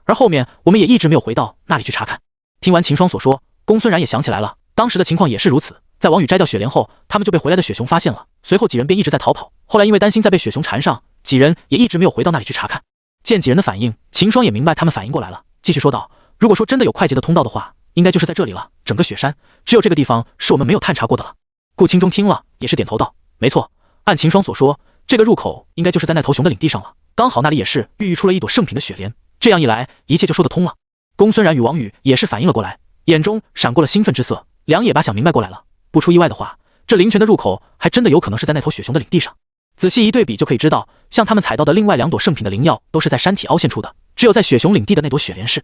A: 而后面我们也一直没有回到那里去查看。”听完秦霜所说，公孙冉也想起来了，当时的情况也是如此。在王宇摘掉雪莲后，他们就被回来的雪熊发现了，随后几人便一直在逃跑，后来因为担心再被雪熊缠上，几人也一直没有回到那里去查看。见几人的反应，秦霜也明白他们反应过来了，继续说道：“如果说真的有快捷的通道的话，应该就是在这里了，整个雪山只有这个地方是我们没有探查过的了。”顾青中听了也是点头道：“没错，按秦霜所说，这个入口应该就是在那头熊的领地上了，刚好那里也是孕育出了一朵圣品的雪莲，这样一来一切就说得通了。”公孙冉与王宇也是反应了过来，眼中闪过了兴奋之色，两也把想明白过来了。不出意外的话，这灵泉的入口还真的有可能是在那头雪熊的领地上。仔细一对比就可以知道，像他们采到的另外2朵圣品的灵药都是在山体凹陷处的，只有在雪熊领地的那朵雪莲是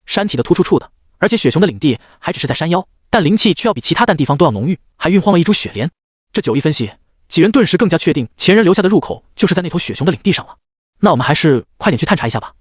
A: 山体的突出处的，而且雪熊的领地还只是在山腰，但灵气却要比其他淡地方都要浓郁，还蕴荒了一株雪莲。这9一分析，几人顿时更加确定前人留下的入口就是在那头雪熊的领地上了。那我们还是快点去探查一下吧。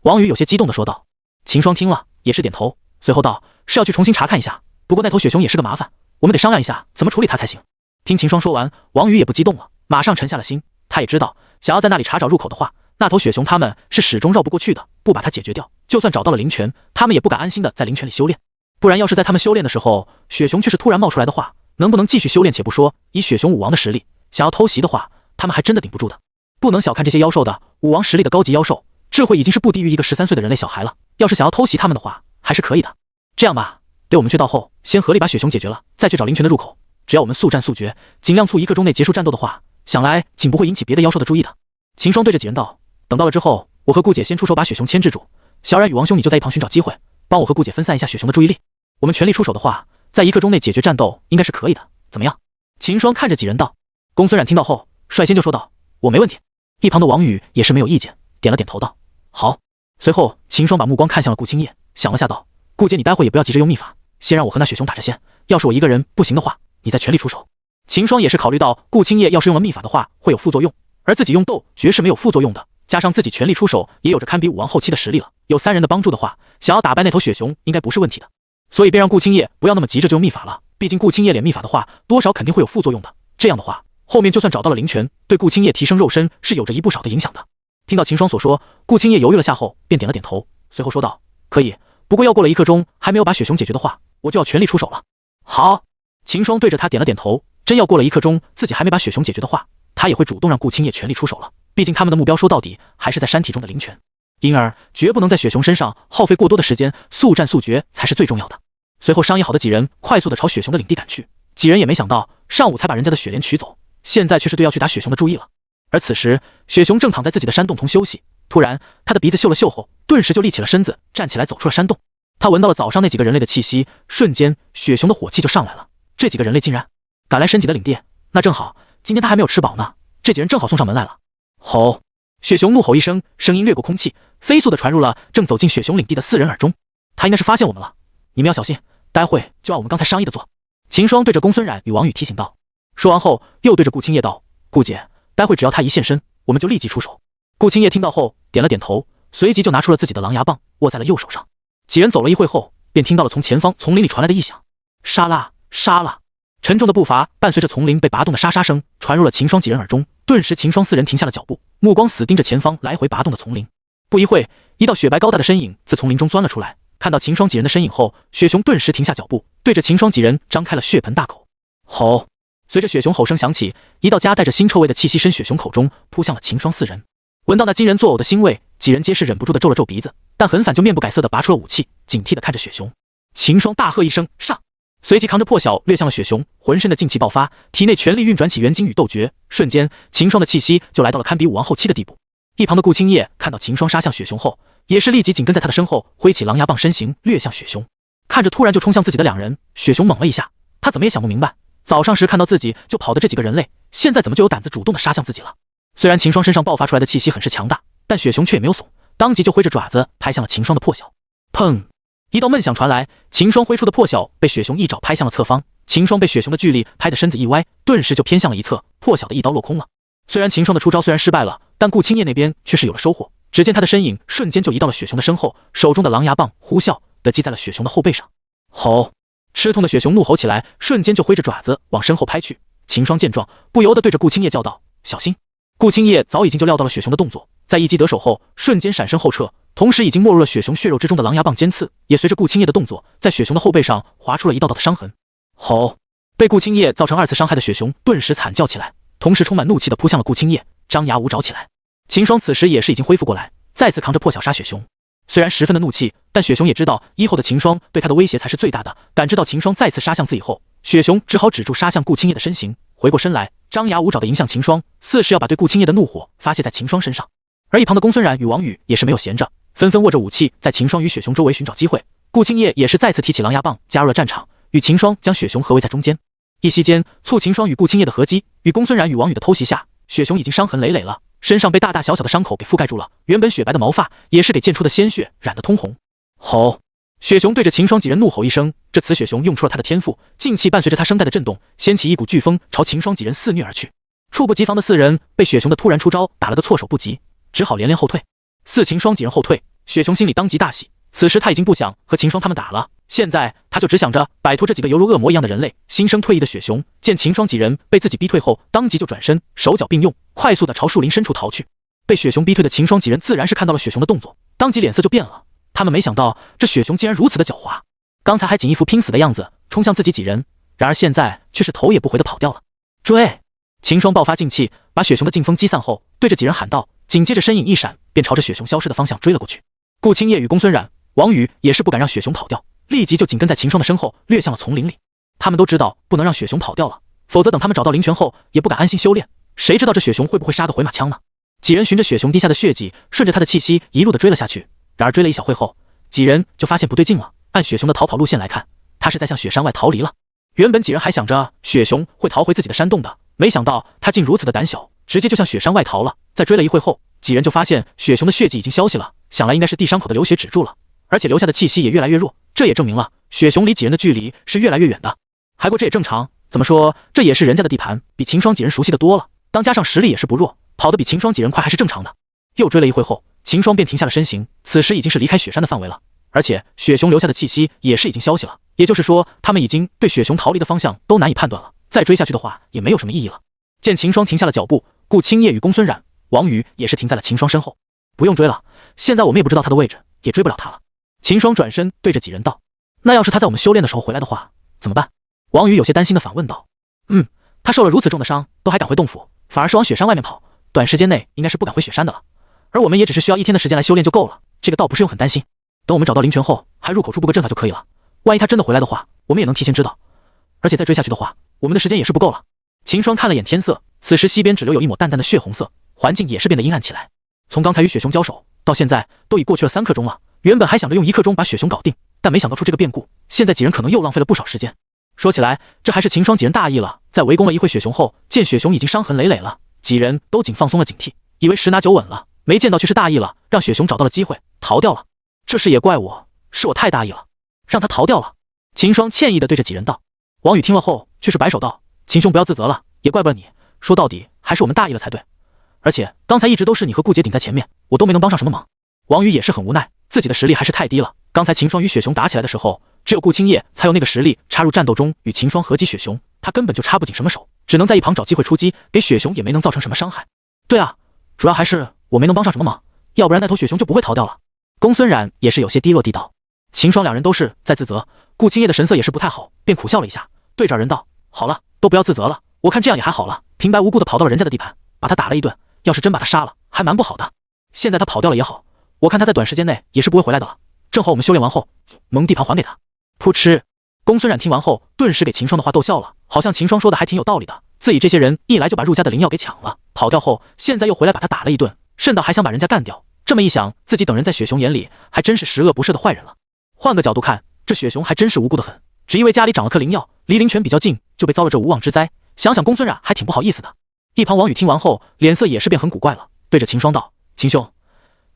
A: 王宇有些激动地说道。秦霜听了也是点头，随后道：是要去重新查看一下，不过那头雪熊也是个麻烦，我们得商量一下怎么处理它才行。听秦霜说完，王宇也不激动了，马上沉下了心。他也知道，想要在那里查找入口的话，那头雪熊他们是始终绕不过去的，不把它解决掉，就算找到了灵泉，他们也不敢安心的在灵泉里修炼。不然要是在他们修炼的时候，雪熊却是突然冒出来的话，能不能继续修炼且不说，以雪熊武王的实力，想要偷袭的话，他们还真的顶不住的。不能小看这些妖兽的，武王实力的高级妖兽，智慧已经是不低于一个13岁的人类小孩了，要是想要偷袭他们的话，还是可以的。这样吧，等我们去到后，先合力把雪熊解决了，再去找灵泉的入口。只要我们速战速决，尽量1个钟内结束战斗的话，想来仅不会引起别的妖兽的注意的。秦霜对着几人道：等到了之后，我和顾姐先出手把雪熊牵制住，小冉与王兄你就在一旁寻找机会，帮我和顾姐分散一下雪熊的注意力。我们全力出手的话，在1个钟内解决战斗应该是可以的，怎么样？秦霜看着几人道。公孙冉听到后，率先就说道：我没问题。一旁的王宇也是没有意见，点了点头道：好。随后秦霜把目光看向了顾青叶，想了下道：顾姐你待会也不要急着用秘法，先让我和那雪熊打着先，要是我一个人不行的话，你再全力出手。秦霜也是考虑到顾青叶要是用了秘法的话会有副作用，而自己用斗绝是没有副作用的，加上自己全力出手也有着堪比武王后期的实力了，有3人的帮助的话，想要打败那头雪熊应该不是问题的。所以便让顾青叶不要那么急着就用秘法了，毕竟顾青叶练秘法的话多少肯定会有副作用的，这样的话后面就算找到了灵泉，对顾青叶提升肉身是有着一不少的影响的。听到秦霜所说，顾青叶犹豫了下后便点了点头，随后说道：可以，不过要过了1刻钟还没有把雪熊解决的话，我就要全力出手了。好。秦霜对着他点了点头，真要过了1刻钟自己还没把雪熊解决的话，他也会主动让顾青叶全力出手了，毕竟他们的目标说到底还是在山体中的灵泉，因而绝不能在雪熊身上耗费过多的时间，速战速决才是最重要的。随后商议好的几人快速的朝雪熊的领地赶去，几人也没想到上午才把人家的雪莲取走，现在却是对要去打雪熊的注意了。而此时雪熊正躺在自己的山洞中休息，突然他的鼻子嗅了嗅后，顿时就立起了身子，站起来走出了山洞。他闻到了早上那几个人类的气息，瞬间雪熊的火气就上来了，这几个人类竟然敢来申己的领地，那正好今天他还没有吃饱呢，这几人正好送上门来了。吼！雪熊怒吼一声，声音掠过空气，飞速的传入了正走进雪熊领地的4人耳中。他应该是发现我们了，你们要小心，待会就按我们刚才商议的做。秦霜对着公孙冉与王宇提醒道。说完后又对着顾青叶道：顾姐，待会只要他一现身，我们就立即出手。顾青叶听到后点了点头，随即就拿出了自己的狼牙棒，握在了右手上。几人走了一会后，便听到了从前方丛林里传来的异响，沙拉沙拉，沉重的步伐伴随着丛林被拔动的沙沙声传入了秦霜几人耳中。顿时秦霜4人停下了脚步，目光死盯着前方来回拔动的丛林。不一会，一道雪白高大的身影自丛林中钻了出来，看到秦霜几人的身影后，雪熊顿时停下脚步，对着秦霜几人张开了血盆大口。吼！随着雪熊吼声响起，一道夹带着腥臭味的气息深雪熊口中扑向了秦霜4人。闻到那惊人作呕的腥味，几人皆是忍不住的皱了皱鼻子，但很反就面不改色的拔出了武器，警惕的看着雪熊。秦霜大喝一声上，随即扛着破晓掠向了雪熊，浑身的劲气爆发，体内全力运转起元金羽斗诀，瞬间秦霜的气息就来到了堪比武王后期的地步。一旁的顾青叶看到秦霜杀向雪熊后，也是立即紧跟在他的身后，挥起狼牙棒身形掠向雪熊。看着突然就冲向自己的2人，雪熊懵了一下，他怎么也想不明白，早上时看到自己就跑的这几个人类，现在怎么就有胆子主动的杀向自己了。虽然秦霜身上爆发出来的气息很是强大，但雪熊却也没有怂，当即就挥着爪子拍向了秦霜的破晓。砰！一道闷响传来，秦霜挥出的破晓被雪熊一爪拍向了侧方，秦霜被雪熊的巨力拍得身子一歪，顿时就偏向了一侧，破晓的一刀落空了。虽然秦霜的出招虽然失败了，但顾青叶那边却是有了收获，只见他的身影瞬间就移到了雪熊的身后，手中的狼牙棒呼啸地击在了雪熊的后背上。吼！吃痛的雪熊怒吼起来，瞬间就挥着爪子往身后拍去。秦霜见状，不由得对着顾青叶叫道：小心！顾青叶早已经就料到了雪熊的动作，在一击得手后瞬间闪身后撤，同时已经没入了雪熊血肉之中的狼牙棒尖刺也随着顾青叶的动作在雪熊的后背上划出了一道道的伤痕。吼！被顾青叶造成2次伤害的雪熊顿时惨叫起来，同时充满怒气地扑向了顾青叶，张牙舞爪起来。秦霜此时也是已经恢复过来，再次扛着破晓杀雪熊。虽然十分的怒气，但雪熊也知道以后的秦霜对他的威胁才是最大的。感知到秦霜再次杀向自己后，雪熊只好止住杀向顾青叶的身形，回过身来，张牙舞爪地迎向秦霜，似是要把对顾青叶的怒火发泄在秦霜身上。而一旁的公孙冉与王宇也是没有闲着，纷纷握着武器在秦霜与雪熊周围寻找机会。顾青叶也是再次提起狼牙棒，加入了战场，与秦霜将雪熊合围在中间。一息间，促秦霜与顾青叶的合击，与公孙冉与王宇的偷袭下，雪熊已经伤痕累累了，身上被大大小小的伤口给覆盖住了，原本雪白的毛发也是给溅出的鲜血染得通红。吼！雪熊对着秦霜几人怒吼一声，这雌雪熊用出了他的天赋，劲气伴随着他声带的震动，掀起一股飓风朝秦霜几人肆虐而去。猝不及防的四人被雪熊的突然出招打了个措手不及，只好连连后退。四秦霜几人后退，雪熊心里当即大喜。此时他已经不想和秦霜他们打了，现在他就只想着摆脱这几个犹如恶魔一样的人类。心生退意的雪熊见秦霜几人被自己逼退后，当即就转身，手脚并用，快速的朝树林深处逃去。被雪熊逼退的秦霜几人自然是看到了雪熊的动作，当即脸色就变了。他们没想到这雪熊竟然如此的狡猾，刚才还仅一副拼死的样子冲向自己几人，然而现在却是头也不回的跑掉了。追！秦霜爆发劲气，把雪熊的劲风击散后，对着几人喊道，紧接着身影一闪，便朝着雪熊消失的方向追了过去。顾青叶与公孙冉、王宇也是不敢让雪熊跑掉，立即就紧跟在秦霜的身后，掠向了丛林里。他们都知道不能让雪熊跑掉了，否则等他们找到灵泉后，也不敢安心修炼。谁知道这雪熊会不会杀个回马枪呢？几人循着雪熊滴下的血迹，顺着他的气息一路的追了下去。然而追了一小会后，几人就发现不对劲了。按雪熊的逃跑路线来看，他是在向雪山外逃离了。原本几人还想着雪熊会逃回自己的山洞的，没想到他竟如此的胆小，直接就向雪山外逃了。在追了一会后，几人就发现雪熊的血迹已经消息了，想来应该是地伤口的流血止住了，而且留下的气息也越来越弱，这也证明了雪熊离几人的距离是越来越远的。还过这也正常，怎么说这也是人家的地盘，比秦霜几人熟悉的多了，当加上实力也是不弱，跑得比秦霜几人快还是正常的。又追了一会后，秦霜便停下了身形，此时已经是离开雪山的范围了，而且雪熊留下的气息也是已经消息了，也就是说他们已经对雪熊逃离的方向都难以判断了，再追下去的话也没有什么意义了。见秦霜停下了脚步，顾青叶与公孙冉、王宇也是停在了秦霜身后。不用追了，现在我们也不知道他的位置，也追不了他了。秦霜转身对着几人道，那要是他在我们修炼的时候回来的话怎么办？王宇有些担心的反问道。他受了如此重的伤都还敢回洞府，反而是往雪山外面跑，短时间内应该是不敢回雪山的了，而我们也只是需要1天的时间来修炼就够了，这个倒不是用很担心。等我们找到灵泉后，还入口处布个阵法就可以了，万一他真的回来的话，我们也能提前知道，而且再追下去的话，我们的时间也是不够了。秦霜看了眼天色，此时西边只留有一抹淡淡的血红色，环境也是变得阴暗起来。从刚才与雪熊交手到现在都已过去了3刻钟了，原本还想着用1刻钟把雪熊搞定，但没想到出这个变故，现在几人可能又浪费了不少时间。说起来，这还是秦霜几人大意了，在围攻了一会雪熊后，见雪熊已经伤痕累累了，几人都仅放松了警惕，以为10拿9稳了，没见到却是大意了，让雪熊找到了机会逃掉了。这事也怪我，是我太大意了，让他逃掉了。秦霜歉意地对着几人道。王宇听了后却是摆手道，秦兄不要自责了，也怪不了你，说到底还是我们大意了才对，而且刚才一直都是你和顾姐顶在前面，我都没能帮上什么忙。王宇也是很无奈，自己的实力还是太低了，刚才秦霜与雪熊打起来的时候，只有顾青叶才有那个实力插入战斗中与秦霜合击雪熊，他根本就插不紧什么手，只能在一旁找机会出击，给雪熊也没能造成什么伤害。对啊，主要还是我没能帮上什么忙，要不然那头雪熊就不会逃掉了。公孙冉也是有些低落地道。秦霜两人都是在自责，顾青叶的神色也是不太好，便苦笑了一下，对着二人道，好了，都不要自责了，我看这样也还好了，平白无故的跑到了人家的地盘，把他打了一顿，要是真把他杀了还蛮不好的。现在他跑掉了也好，我看他在短时间内也是不会回来的了，正好我们修炼完后蒙地盘还给他。噗嗤，公孙冉听完后顿时给秦霜的话逗笑了，好像秦霜说的还挺有道理的，自己这些人一来就把入家的灵药给抢了，跑掉后现在又回来把他打了一顿，甚到还想把人家干掉，这么一想，自己等人在雪熊眼里还真是十恶不赦的坏人了。换个角度看，这雪熊还真是无辜的很，只因为家里长了颗灵药，离灵泉比较近，就被遭了这无妄之灾，想想公孙冉还挺不好意思的。一旁王宇听完后脸色也是变很古怪了，对着秦霜道，秦兄，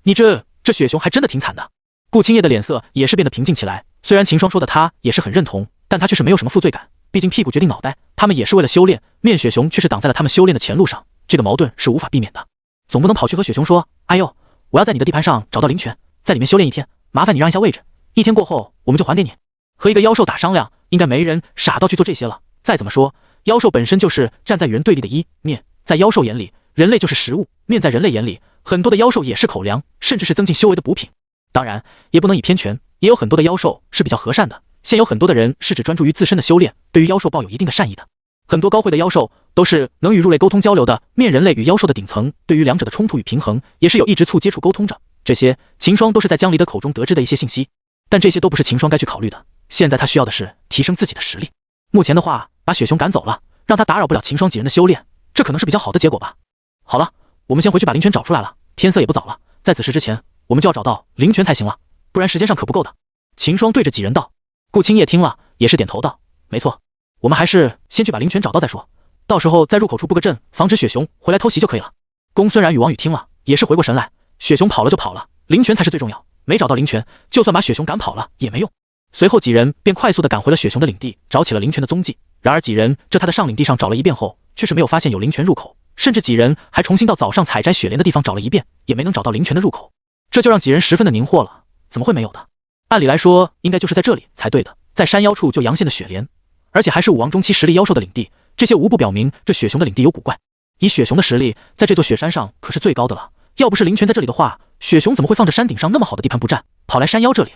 A: 你这雪熊还真的挺惨的。顾青叶的脸色也是变得平静起来，虽然秦霜说的他也是很认同，但他却是没有什么负罪感，毕竟屁股决定脑袋，他们也是为了修炼，面雪熊却是挡在了他们修炼的前路上，这个矛盾是无法避免的，总不能跑去和雪熊说，哎呦，我要在你的地盘上找到灵泉，在里面修炼1天，麻烦你让一下位置，1天过后我们就还给你。和一个妖兽打商量，应该没人傻到去做这些了，再怎么说妖兽本身就是站在与人对立的一面，在妖兽眼里人类就是食物，面在人类眼里很多的妖兽也是口粮，甚至是增进修为的补品。当然也不能以偏全，也有很多的妖兽是比较和善的，现有很多的人是只专注于自身的修炼，对于妖兽抱有一定的善意的。很多高慧的妖兽都是能与入类沟通交流的，面人类与妖兽的顶层，对于两者的冲突与平衡也是有一直促接触沟通着，这些秦霜都是在江离的口中得知的一些信息，但这些都不是秦霜该去考虑的，现在他需要的是提升自己的实力。目前的话，把雪熊赶走了，让他打扰不了秦霜几人的修炼，这可能是比较好的结果吧。好了，我们先回去把灵泉找出来了，天色也不早了，在此时之前我们就要找到灵泉才行了，不然时间上可不够的。秦霜对着几人道。顾青叶听了也是点头道，没错，我们还是先去把灵泉找到再说，到时候在入口处布个阵，防止雪熊回来偷袭就可以了。公孙冉与王宇听了也是回过神来，雪熊跑了就跑了，灵泉才是最重要，没找到灵泉，就算把雪熊赶跑了也没用。随后几人便快速地赶回了雪熊的领地，找起了灵泉的踪迹。然而几人这他的上领地上找了一遍后，却是没有发现有灵泉入口，甚至几人还重新到早上采摘雪莲的地方找了一遍，也没能找到灵泉的入口，这就让几人十分的凝惑了，怎么会没有的？按理来说，应该就是在这里才对的，在山腰处就阳现的雪莲，而且还是武王中期实力妖兽的领地，这些无不表明这雪熊的领地有古怪。以雪熊的实力，在这座雪山上可是最高的了，要不是灵泉在这里的话，雪熊怎么会放着山顶上那么好的地盘不占，跑来山腰这里？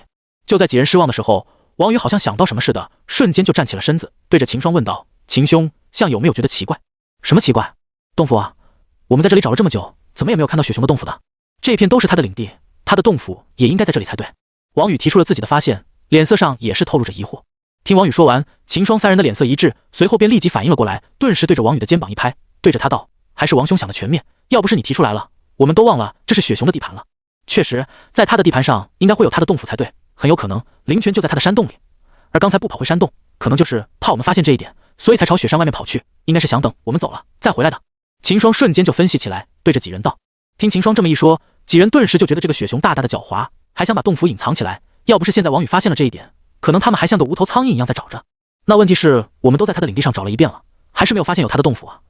A: 就在几人失望的时候，王宇好像想到什么似的，瞬间就站起了身子，对着秦霜问道：“秦兄，像有没有觉得奇怪？”“什么奇怪？”“洞府啊，我们在这里找了这么久，怎么也没有看到雪熊的洞府的？这片都是他的领地，他的洞府也应该在这里才对。”王宇提出了自己的发现，脸色上也是透露着疑惑。听王宇说完，秦霜三人的脸色一致，随后便立即反应了过来，顿时对着王宇的肩膀一拍，对着他道：“还是王兄想的全面，要不是你提出来了，我们都忘了这是雪熊的地盘了。确实，在他的地盘上应该会有他的洞府才对，很有可能灵泉就在他的山洞里，而刚才不跑回山洞，可能就是怕我们发现这一点，所以才朝雪山外面跑去，应该是想等我们走了再回来的。”秦霜瞬间就分析起来，对着几人道。听秦霜这么一说，几人顿时就觉得这个雪熊大大的狡猾，还想把洞府隐藏起来，要不是现在王宇发现了这一点，可能他们还像个无头苍蝇一样在找着。那问题是，我们都在他的领地上找了一遍了，还是没有发现有他的洞府啊？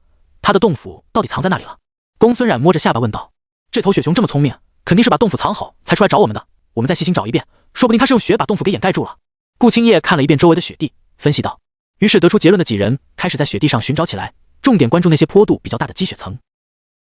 A: 他的洞府到底藏在哪里了？公孙冉摸着下巴问道。这头雪熊这么聪明，肯定是把洞府藏好才出来找我们的，我们再细心找一遍，说不定他是用雪把洞府给掩盖住了。顾青叶看了一遍周围的雪地，分析道。于是得出结论的几人开始在雪地上寻找起来，重点关注那些坡度比较大的积雪层，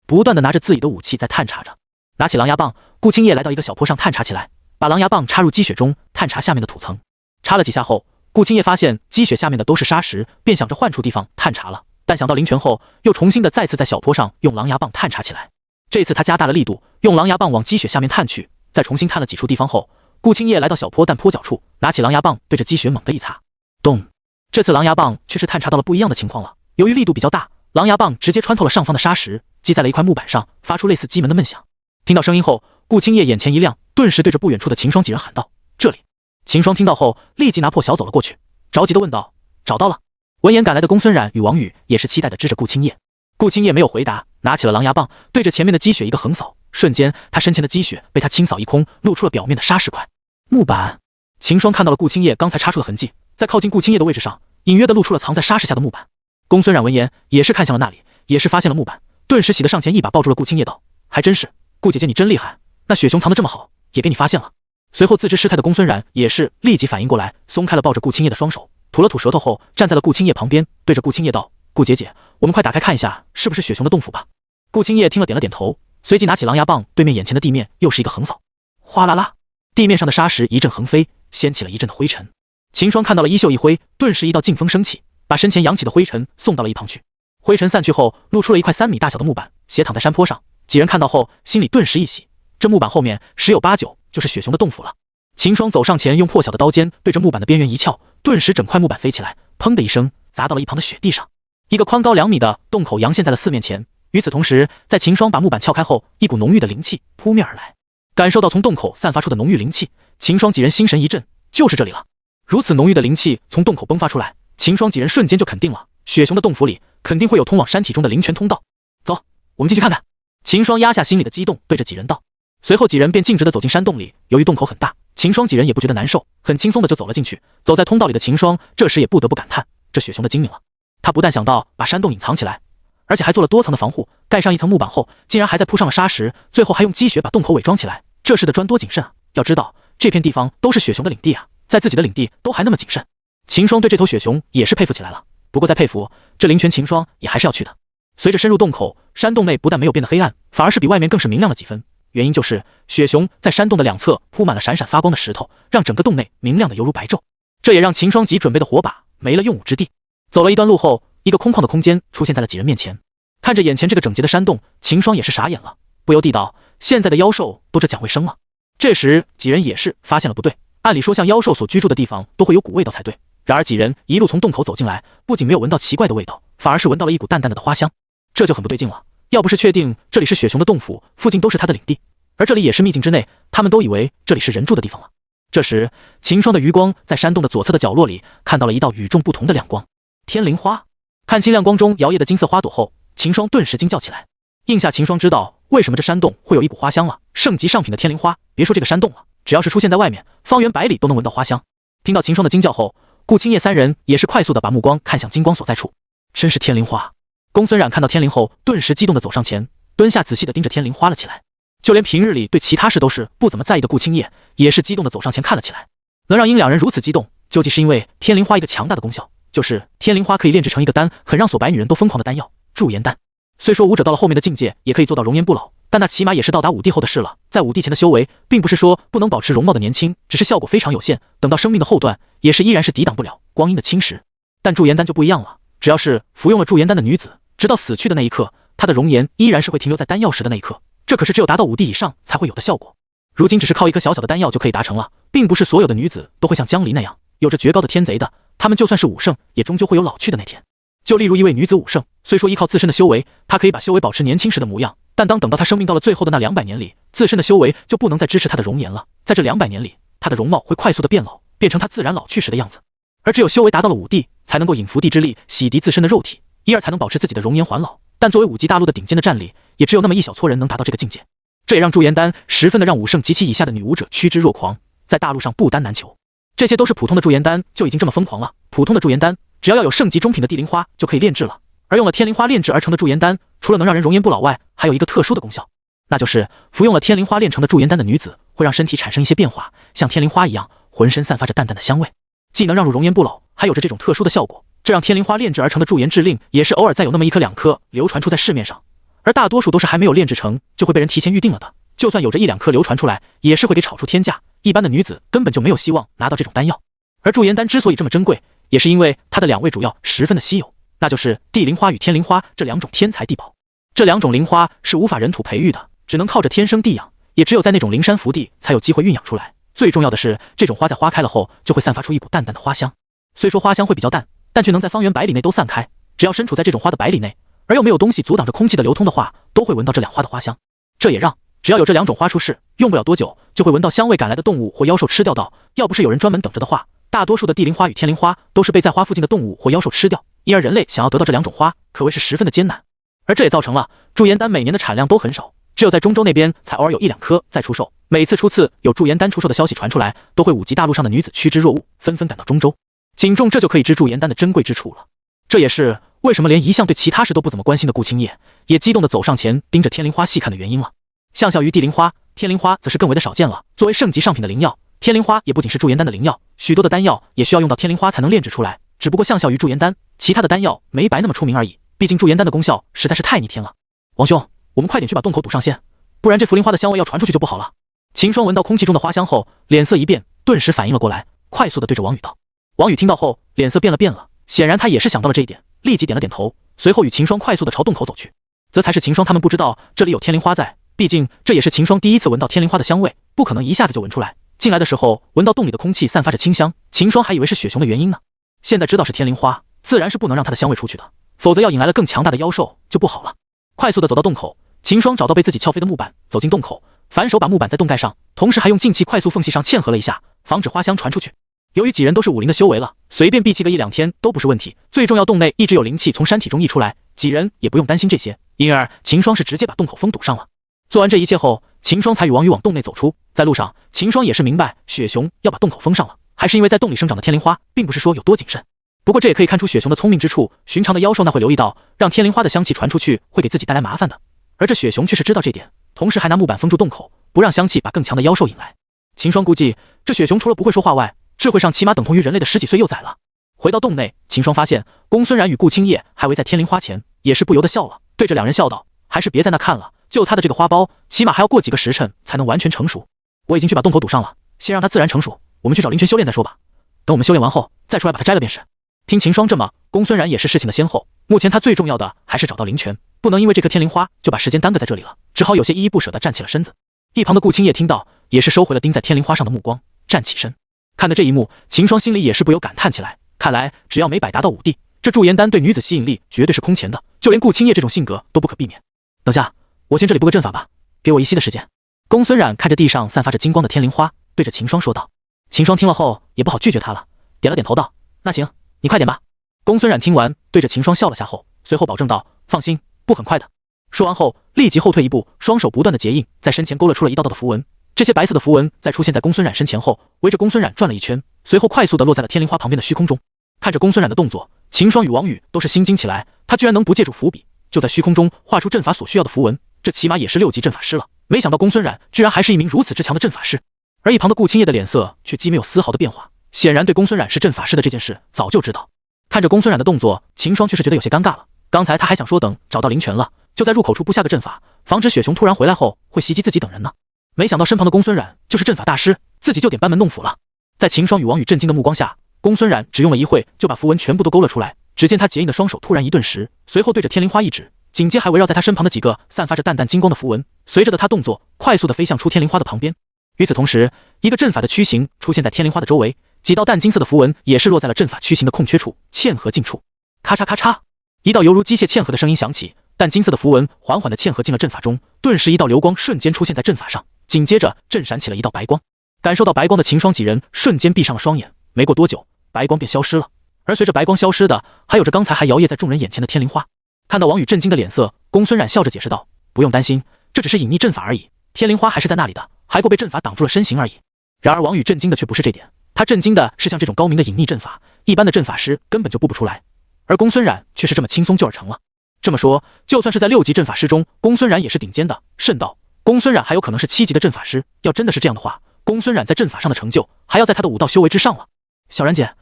A: 不断的拿着自己的武器在探查着。拿起狼牙棒，顾青叶来到一个小坡上探查起来，把狼牙棒插入积雪中，探查下面的土层。插了几下后，顾青叶发现积雪下面的都是沙石，便想着换处地方探查了，但想到灵泉后，又重新的再次在小坡上用狼牙棒探查起来。这次他加大了力度，用狼牙棒往积雪下面探去，再重新探了几处地方后，顾青叶来到小坡但坡角处，拿起狼牙棒对着积雪猛地一擦，咚！这次狼牙棒却是探查到了不一样的情况了，由于力度比较大，狼牙棒直接穿透了上方的沙石，击在了一块木板上，发出类似击门的闷响。听到声音后，顾青叶眼前一亮，顿时对着不远处的秦霜几人喊道：“这里！”秦霜听到后，立即拿破小走了过去，着急的问道：“找到了？”闻言赶来的公孙冉与王宇也是期待的支着顾青叶。顾青叶没有回答，拿起了狼牙棒，对着前面的积雪一个横扫，瞬间他身前的积雪被他清扫一空，露出了表面的沙石块。木板。秦霜看到了顾青叶刚才插出的痕迹，在靠近顾青叶的位置上，隐约的露出了藏在沙石下的木板。公孙冉闻言也是看向了那里，也是发现了木板，顿时喜得上前一把抱住了顾青叶道：“还真是，顾姐姐你真厉害，那雪熊藏得这么好，也给你发现了。”随后自知失态的公孙冉也是立即反应过来，松开了抱着顾青叶的双手，吐了吐舌头后，站在了顾青叶旁边，对着顾青叶道：“顾姐姐，我们快打开看一下，是不是雪熊的洞府吧？”顾青叶听了点了点头，随即拿起狼牙棒，对面眼前的地面又是一个横扫，哗啦啦，地面上的沙石一阵横飞，掀起了一阵的灰尘。秦霜看到了衣袖一挥，顿时一道劲风升起，把身前扬起的灰尘送到了一旁去。灰尘散去后，露出了一块3米大小的木板，斜躺在山坡上。几人看到后，心里顿时一喜，这木板后面十有八九就是雪熊的洞府了。秦霜走上前，用破晓的刀尖对着木板的边缘一撬，顿时整块木板飞起来，砰的一声砸到了一旁的雪地上。一个宽高2米的洞口扬现在了4面前。与此同时，在秦霜把木板撬开后，一股浓郁的灵气扑面而来。感受到从洞口散发出的浓郁灵气，秦霜几人心神一震，就是这里了。如此浓郁的灵气从洞口迸发出来，秦霜几人瞬间就肯定了，雪熊的洞府里肯定会有通往山体中的灵泉通道。走，我们进去看看。秦霜压下心里的激动，对着几人道。随后几人便径直的走进山洞里，由于洞口很大，秦霜几人也不觉得难受，很轻松的就走了进去。走在通道里的秦霜这时也不得不感叹，这雪熊的精明了。他不但想到把山洞隐藏起来，而且还做了多层的防护，盖上一层木板后，竟然还在铺上了沙石，最后还用积雪把洞口伪装起来。这事的专多谨慎啊！要知道这片地方都是雪熊的领地啊，在自己的领地都还那么谨慎。秦霜对这头雪熊也是佩服起来了。不过再佩服，这灵泉秦霜也还是要去的。随着深入洞口，山洞内不但没有变得黑暗，反而是比外面更是明亮了几分。原因就是雪熊在山洞的两侧铺满了闪闪发光的石头，让整个洞内明亮的犹如白昼。这也让秦霜几准备的火把没了用武之地。走了一段路后，一个空旷的空间出现在了几人面前。看着眼前这个整洁的山洞，秦霜也是傻眼了，不由地道：现在的妖兽都这讲卫生了。这时几人也是发现了不对，按理说像妖兽所居住的地方都会有股味道才对，然而几人一路从洞口走进来，不仅没有闻到奇怪的味道，反而是闻到了一股淡淡的花香，这就很不对劲了。要不是确定这里是雪熊的洞府，附近都是他的领地，而这里也是秘境之内，他们都以为这里是人住的地方了。这时秦霜的余光在山洞的左侧的角落里看到了一道与众不同的亮光，天灵花。看清亮光中摇曳的金色花朵后，秦霜顿时惊叫起来。应下秦霜知道为什么这山洞会有一股花香了，盛极上品的天灵花，别说这个山洞了，只要是出现在外面，方圆100里都能闻到花香。听到秦霜的惊叫后，顾青叶3人也是快速的把目光看向金光所在处，真是天灵花。公孙冉看到天灵后，顿时激动地走上前，蹲下仔细地盯着天灵花了起来。就连平日里对其他事都是不怎么在意的顾青叶，也是激动地走上前看了起来。能让殷两人如此激动，究竟是因为天灵花一个强大的功效，就是天灵花可以炼制成一个丹，很让所白女人都疯狂的丹药——驻颜丹。虽说武者到了后面的境界也可以做到容颜不老，但那起码也是到达5帝后的事了。在5帝前的修为，并不是说不能保持容貌的年轻，只是效果非常有限。等到生命的后段，也是依然是抵挡不了光阴的侵蚀。但驻颜丹就不一样了，只要是服用了驻颜丹的女子，直到死去的那一刻，她的容颜依然是会停留在丹药时的那一刻。这可是只有达到5帝以上才会有的效果。如今只是靠一颗小小的丹药就可以达成了，并不是所有的女子都会像江离那样有着绝高的天贼的，她们就算是武圣，也终究会有老去的那天。就例如一位女子武圣，虽说依靠自身的修为，她可以把修为保持年轻时的模样，但等到她生命到了最后的那200年里，自身的修为就不能再支持她的容颜了。在这200年里，她的容貌会快速的变老，变成她自然老去时的样子。而只有修为达到了5帝，才能够引伏地之力洗涤自身的肉体，因而才能保持自己的容颜还老。但作为5级大陆的顶尖的战力，也只有那么一小撮人能达到这个境界。这也让驻颜丹十分的让武圣及其以下的女武者趋之若狂，在大陆上不丹难求。这些都是普通的驻颜丹就已经这么疯狂了，普通的驻颜丹只要有圣级中品的地灵花就可以炼制了。而用了天灵花炼制而成的驻颜丹，除了能让人容颜不老外，还有一个特殊的功效，那就是服用了天灵花炼成的驻颜丹的女子会让身体产生一些变化，像天灵花一样，浑身散发着淡淡的香味，既能让入容颜不老，还有着这种特殊的效果。这让天灵花炼制而成的驻颜制令也是偶尔再有那么1颗2颗流传出在市面上，而大多数都是还没有炼制成就会被人提前预定了的。就算有着1、2颗流传出来，也是会给炒出天价，一般的女子根本就没有希望拿到这种丹药。而驻颜丹之所以这么珍贵，也是因为它的2味主要十分的稀有，那就是地灵花与天灵花这2种天才地宝。这2种灵花是无法人土培育的，只能靠着天生地养，也只有在那种灵山福地才有机会孕养出来。最重要的是，这种花在花开了后就会散发出一股淡淡的花香，虽说花香会比较淡，但却能在方圆100里内都散开。只要身处在这种花的100里内，而又没有东西阻挡着空气的流通的话，都会闻到这2花的花香。这也让只要有这2种花出世，用不了多久就会闻到香味赶来的动物或妖兽吃掉到。要不是有人专门等着的话，大多数的地灵花与天灵花都是被在花附近的动物或妖兽吃掉，因而人类想要得到这2种花，可谓是十分的艰难。而这也造成了驻颜丹每年的产量都很少，只有在中州那边才偶尔有1、2颗在出售。每次初次有驻颜丹出售的消息传出来，都会5级大陆上的女子趋之若鹜，纷纷赶到中州。仅中这就可以知驻颜丹的珍贵之处了。这也是为什么连一向对其他事都不怎么关心的顾青叶，也激动地走上前盯着天灵花细看的原因了。相较于地灵花，天灵花则是更为的少见了。作为圣级上品的灵药，天灵花也不仅是驻颜丹的灵药，许多的丹药也需要用到天灵花才能炼制出来。只不过相较于驻颜丹，其他的丹药没白那么出名而已。毕竟驻颜丹的功效实在是太逆天了。王兄，我们快点去把洞口堵上线，不然这茯苓花的香味要传出去就不好了。秦霜闻到空气中的花香后，脸色一变，顿时反应了过来，快速地对着王宇道。王宇听到后，脸色变了，显然他也是想到了这一点，立即点了点头，随后与秦霜快速地朝洞口走去。则才是秦霜他们不知道这里有天灵花在，毕竟这也是秦霜第一次闻到天灵花的香味，不可能一下子就闻出来。进来的时候闻到洞里的空气散发着清香，秦霜还以为是雪熊的原因呢。现在知道是天灵花，自然是不能让它的香味出去的，否则要引来了更强大的妖兽就不好了。快速地走到洞口，秦霜找到被自己撬飞的木板，走进洞口，反手把木板在洞盖上，同时还用劲气快速缝隙上嵌合了一下，防止花香传出去。由于几人都是武灵的修为了，随便闭气个1、2天都不是问题。最重要，洞内一直有灵气从山体中溢出来，几人也不用担心这些，因而秦霜是直接把洞口封堵上了。做完这一切后，秦霜才与王宇往洞内走出。在路上，秦霜也是明白雪熊要把洞口封上了，还是因为在洞里生长的天灵花并不是说有多谨慎。不过这也可以看出雪熊的聪明之处，寻常的妖兽那会留意到让天灵花的香气传出去会给自己带来麻烦的，而这雪熊却是知道这点，同时还拿木板封住洞口，不让香气把更强的妖兽引来。秦霜估计这雪熊除了不会说话外，智慧上起码等同于人类的10几岁幼崽了。回到洞内，秦霜发现公孙然与顾青叶还围在天灵花前，也是不由得笑了，对着2人笑道：“还是别在那看了，就他的这个花苞，起码还要过几个时辰才能完全成熟。我已经去把洞口堵上了，先让它自然成熟，我们去找灵泉修炼再说吧。等我们修炼完后，再出来把它摘了便是。”听秦霜这么，公孙然也是事情的先后，目前他最重要的还是找到灵泉，不能因为这颗天灵花就把时间耽搁在这里了，只好有些依依不舍地站起了身子。一旁的顾青叶听到，也是收回了盯在天灵花上的目光，站起身。看的这一幕，秦霜心里也是不由感叹起来，看来只要没摆达到5帝，这驻颜丹对女子吸引力绝对是空前的，就连顾青叶这种性格都不可避免。等下，我先这里布个阵法吧，给我1息的时间。公孙冉看着地上散发着金光的天灵花，对着秦霜说道。秦霜听了后也不好拒绝他了，点了点头道：“那行，你快点吧。”公孙冉听完，对着秦霜笑了下后，随后保证道：“放心，不很快的。”说完后，立即后退一步，双手不断的结印，在身前勾勒出了一道道的符文。这些白色的符文在出现在公孙冉身前后，围着公孙冉转了一圈，随后快速的落在了天灵花旁边的虚空中。看着公孙冉的动作，秦霜与王宇都是心惊起来，他居然能不借助伏笔，就在虚空中画出阵法所需要的符文，这起码也是6级阵法师了。没想到公孙冉居然还是一名如此之强的阵法师。而一旁的顾青叶的脸色却既没有丝毫的变化，显然对公孙冉是阵法师的这件事早就知道。看着公孙冉的动作，秦霜却是觉得有些尴尬了。刚才他还想说等找到灵泉了，就在入口处布下个阵法，防止雪熊突然回来后会袭击自己等人呢。没想到身旁的公孙冉就是阵法大师，自己就点班门弄斧了。在秦霜与王宇震惊的目光下，公孙冉只用了一会就把符文全部都勾了出来。只见他结印的双手突然一顿时，随后对着天灵花一指，紧接还围绕在他身旁的几个散发着淡淡金光的符文，随着他动作快速的飞向出天灵花的旁边。与此同时，一个阵法的曲形出现在天灵花的周围，几道淡金色的符文也是落在了阵法曲形的空缺处，嵌合进处。咔嚓咔嚓，一道犹如机械嵌合的声音响起，淡金色的符文缓缓地嵌合进了阵法中，顿时一道流光瞬间出现在阵法上，紧接着震闪起了一道白光。感受到白光的秦霜几人瞬间闭上了双眼，没过多久，白光便消失了。而随着白光消失的，还有着刚才还摇曳在众人眼前的天灵花。看到王宇震惊的脸色，公孙冉笑着解释道：“不用担心，这只是隐匿阵法而已，天灵花还是在那里的，还够被阵法挡住了身形而已。”然而王宇震惊的却不是这点，他震惊的是像这种高明的隐匿阵法，一般的阵法师根本就布不出来，而公孙冉却是这么轻松就而成了。这么说，就算是在6级阵法师中，公孙冉也是顶尖的。甚道，公孙冉还有可能是7级的阵法师。要真的是这样的话，公孙冉在阵法上的成就还要在他的武道修为之上了。小冉姐，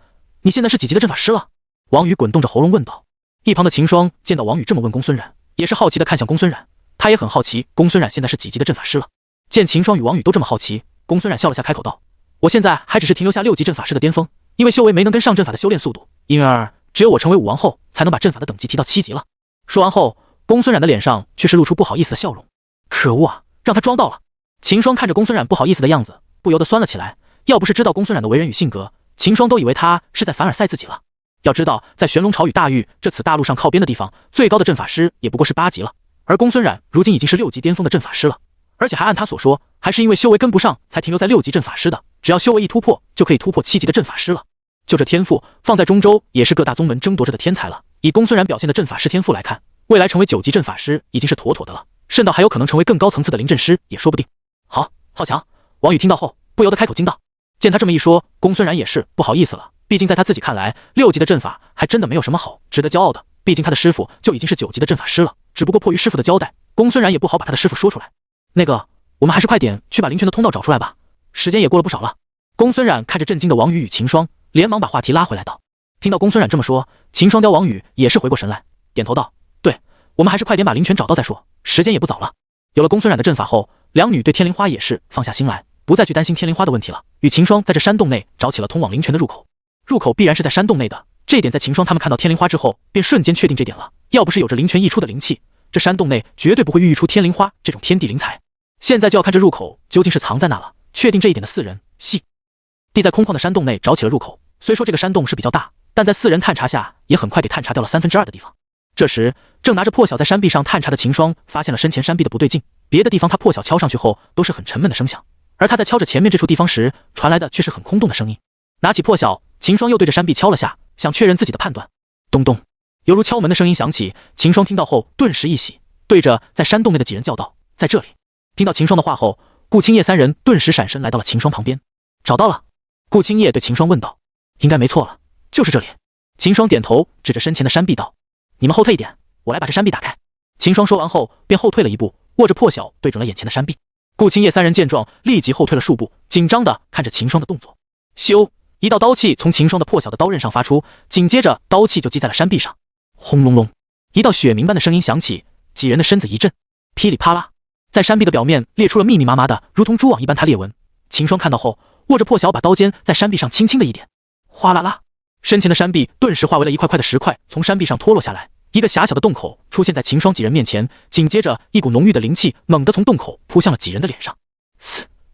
A: 你现在是几级的阵法师了？王宇滚动着喉咙问道。一旁的秦霜见到王宇这么问公孙冉，也是好奇的看向公孙冉，他也很好奇公孙冉现在是几级的阵法师了。见秦霜与王宇都这么好奇，公孙冉笑了下，开口道：“我现在还只是停留下6级阵法师的巅峰，因为修为没能跟上阵法的修炼速度，因而只有我成为武王后，才能把阵法的等级提到7级了。”说完后，公孙冉的脸上却是露出不好意思的笑容。可恶啊，让他装到了。秦霜看着公孙冉不好意思的样子，不由得酸了起来。要不是知道公孙冉的为人与性格，秦霜都以为他是在凡尔赛自己了。要知道，在玄龙朝与大域这此大陆上靠边的地方，最高的阵法师也不过是8级了，而公孙冉如今已经是6级巅峰的阵法师了，而且还按他所说，还是因为修为跟不上才停留在6级阵法师的，只要修为一突破，就可以突破7级的阵法师了。就这天赋，放在中州也是各大宗门争夺着的天才了。以公孙冉表现的阵法师天赋来看，未来成为9级阵法师已经是妥妥的了，甚到还有可能成为更高层次的临阵师也说不定。好，好强！王宇听到后不由得开口惊道。见他这么一说，公孙冉也是不好意思了，毕竟在他自己看来，6级的阵法还真的没有什么好值得骄傲的，毕竟他的师傅就已经是9级的阵法师了，只不过迫于师傅的交代，公孙冉也不好把他的师傅说出来。那个，我们还是快点去把灵泉的通道找出来吧，时间也过了不少了。公孙冉看着震惊的王宇与秦霜，连忙把话题拉回来道。听到公孙冉这么说，秦霜雕王宇也是回过神来，点头道：“对，我们还是快点把灵泉找到再说，时间也不早了。”有了公孙冉的阵法后，两女对天灵花也是放下心来，不再去担心天灵花的问题了。与秦霜在这山洞内找起了通往灵泉的入口，入口必然是在山洞内的，这一点在秦霜他们看到天灵花之后，便瞬间确定这点了。要不是有着灵泉溢出的灵气，这山洞内绝对不会孕育出天灵花这种天地灵才。现在就要看这入口究竟是藏在哪了。确定这一点的4人系地在空旷的山洞内找起了入口。虽说这个山洞是比较大，但在4人探查下，也很快给探查掉了2/3的地方。这时，正拿着破晓在山壁上探查的秦霜发现了身前山壁的不对劲，别的地方他破晓敲上去后都是很沉闷的声响，而他在敲着前面这处地方时，传来的却是很空洞的声音。拿起破晓，秦霜又对着山壁敲了下，想确认自己的判断。咚咚，犹如敲门的声音响起，秦霜听到后顿时一喜，对着在山洞内的几人叫道：“在这里。”听到秦霜的话后，顾青叶3人顿时闪身来到了秦霜旁边。找到了？顾青叶对秦霜问道。应该没错了，就是这里。秦霜点头，指着身前的山壁道：“你们后退一点，我来把这山壁打开。”秦霜说完后便后退了一步，握着破晓对准了眼前的山壁。顾青叶3人见状，立即后退了数步，紧张地看着秦霜的动作。咻，一道刀气从秦霜的破晓的刀刃上发出，紧接着刀气就击在了山壁上。轰隆隆，一道血鸣般的声音响起，几人的身子一震，噼里啪啦，在山壁的表面裂出了密密麻麻的如同蛛网一般塌裂纹。秦霜看到后，握着破晓把刀尖在山壁上轻轻的一点，哗啦啦，身前的山壁顿时化为了一块块的石块，从山壁上脱落下来，一个狭小的洞口出现在秦霜几人面前，紧接着一股浓郁的灵气猛地从洞口扑向了几人的脸上。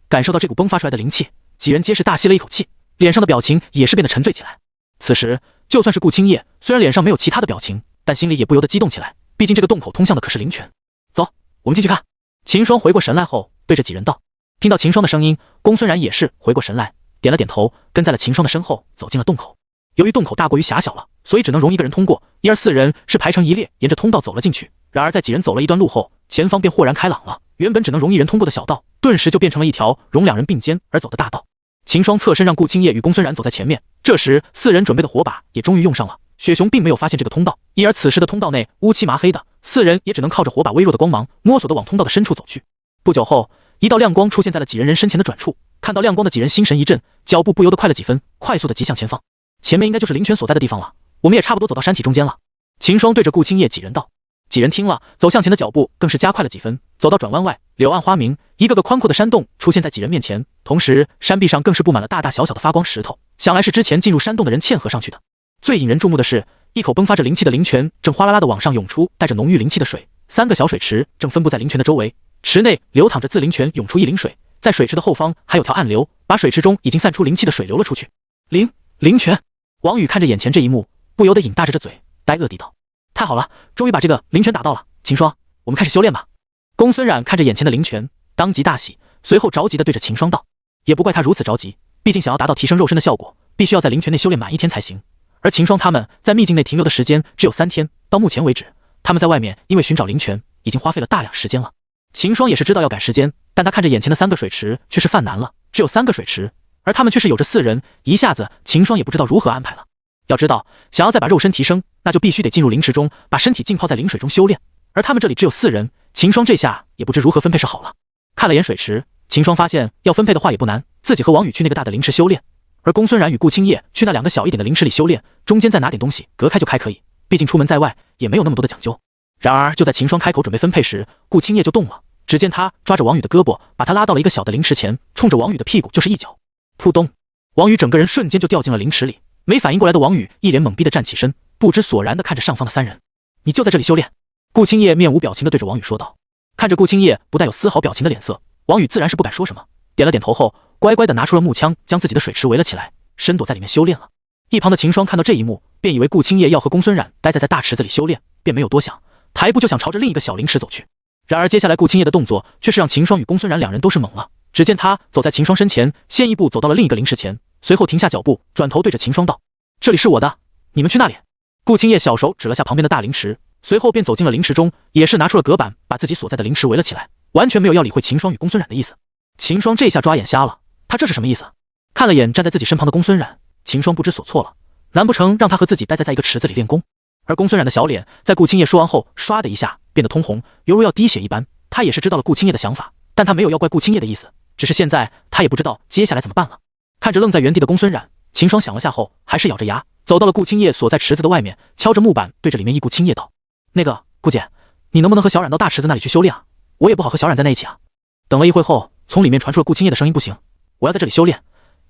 A: 感受到这股迸发出来的灵气，几人皆是大吸了一口气，脸上的表情也是变得沉醉起来。此时就算是顾青叶，虽然脸上没有其他的表情，但心里也不由得激动起来，毕竟这个洞口通向的可是灵泉。走，我们进去看。秦霜回过神来后对着几人道。听到秦霜的声音，公孙冉也是回过神来，点了点头，跟在了秦霜的身后走进了洞口。由于洞口大过于狭小了，所以只能容一个人通过，一而4人是排成一列，沿着通道走了进去。然而在几人走了一段路后，前方便豁然开朗了，原本只能容一人通过的小道，顿时就变成了一条容2人并肩而走的大道。秦霜侧身让顾青叶与公孙冉走在前面，这时4人准备的火把也终于用上了，雪熊并没有发现这个通道，因而此时的通道内乌漆麻黑的，四人也只能靠着火把微弱的光芒摸索的往通道的深处走去。不久后，一道亮光出现在了几人身前的转处，看到亮光的几人心神一震，脚步不由得快了几分，快速的疾向前方。前面应该就是灵泉所在的地方了，我们也差不多走到山体中间了。秦霜对着顾青叶几人道。几人听了，走向前的脚步更是加快了几分。走到转弯外，柳暗花明，一个个宽阔的山洞出现在几人面前，同时山壁上更是布满了大大小小的发光石头，想来是之前进入山洞的人嵌合上去的。最引人注目的是，一口迸发着灵气的灵泉正哗啦啦的往上涌出带着浓郁灵气的水，3个小水池正分布在灵泉的周围，池内流淌着自灵泉涌出一灵水，在水池的后方还有条暗流，把水池中已经散出灵气的水流了出去。灵泉！王宇看着眼前这一幕，不由得引大着嘴，呆愕地道：太好了，终于把这个灵泉打到了。秦霜，我们开始修炼吧。公孙冉看着眼前的灵泉，当即大喜，随后着急地对着秦霜道：也不怪他如此着急，毕竟想要达到提升肉身的效果，必须要在灵泉内修炼满1天才行。而秦霜他们在秘境内停留的时间只有3天，到目前为止，他们在外面因为寻找灵泉，已经花费了大量时间了。秦霜也是知道要赶时间，但他看着眼前的3个水池，却是犯难了。只有3个水池，而他们却是有着4人，一下子秦霜也不知道如何安排了。要知道，想要再把肉身提升，那就必须得进入灵池中，把身体浸泡在灵水中修炼。而他们这里只有4人，秦霜这下也不知如何分配是好了。看了眼水池，秦霜发现要分配的话也不难，自己和王宇去那个大的灵池修炼，而公孙冉与顾青叶去那2个小一点的灵池里修炼，中间再拿点东西隔开就可以，毕竟出门在外也没有那么多的讲究。然而就在秦霜开口准备分配时，顾青叶就动了，只见他抓着王宇的胳膊，把他拉到了一个小的灵池前，冲着王宇的屁股就是一脚，扑咚！王宇整个人瞬间就掉进了灵池里。没反应过来的王宇一脸懵逼地站起身，不知所然地看着上方的3人。你就在这里修炼？顾青叶面无表情地对着王宇说道。看着顾青叶不带有丝毫表情的脸色，王宇自然是不敢说什么，点了点头后，乖乖地拿出了木枪，将自己的水池围了起来，深躲在里面修炼了。一旁的秦霜看到这一幕，便以为顾青叶要和公孙冉待在大池子里修炼，便没有多想，抬步就想朝着另一个小灵池走去。然而接下来顾青叶的动作却是让秦霜与公孙冉2人都是懵了。只见他走在秦霜身前，先一步走到了另一个灵池前，随后停下脚步，转头对着秦霜道：这里是我的，你们去那里。顾青叶小手指了下旁边的大灵池，随后便走进了灵池中，也是拿出了隔板，把自己所在的灵池围了起来，完全没有要理会秦霜与公孙冉的意思。秦霜这下抓眼瞎了，他这是什么意思？看了眼站在自己身旁的公孙冉，秦霜不知所措了，难不成让他和自己待在一个池子里练功？而公孙冉的小脸在顾青叶说完后，唰的一下变得通红，犹如要滴血一般。他也是知道了顾青叶的想法，但他没有要怪顾青叶的意思，只是现在他也不知道接下来怎么办了。看着愣在原地的公孙冉，秦霜想了下后，还是咬着牙走到了顾青叶所在池子的外面，敲着木板对着里面一顾青叶道：那个顾姐，你能不能和小冉到大池子那里去修炼啊？我也不好和小冉在那一起啊。等了一会后，从里面传出了顾青叶的声音：不行，我要在这里修炼，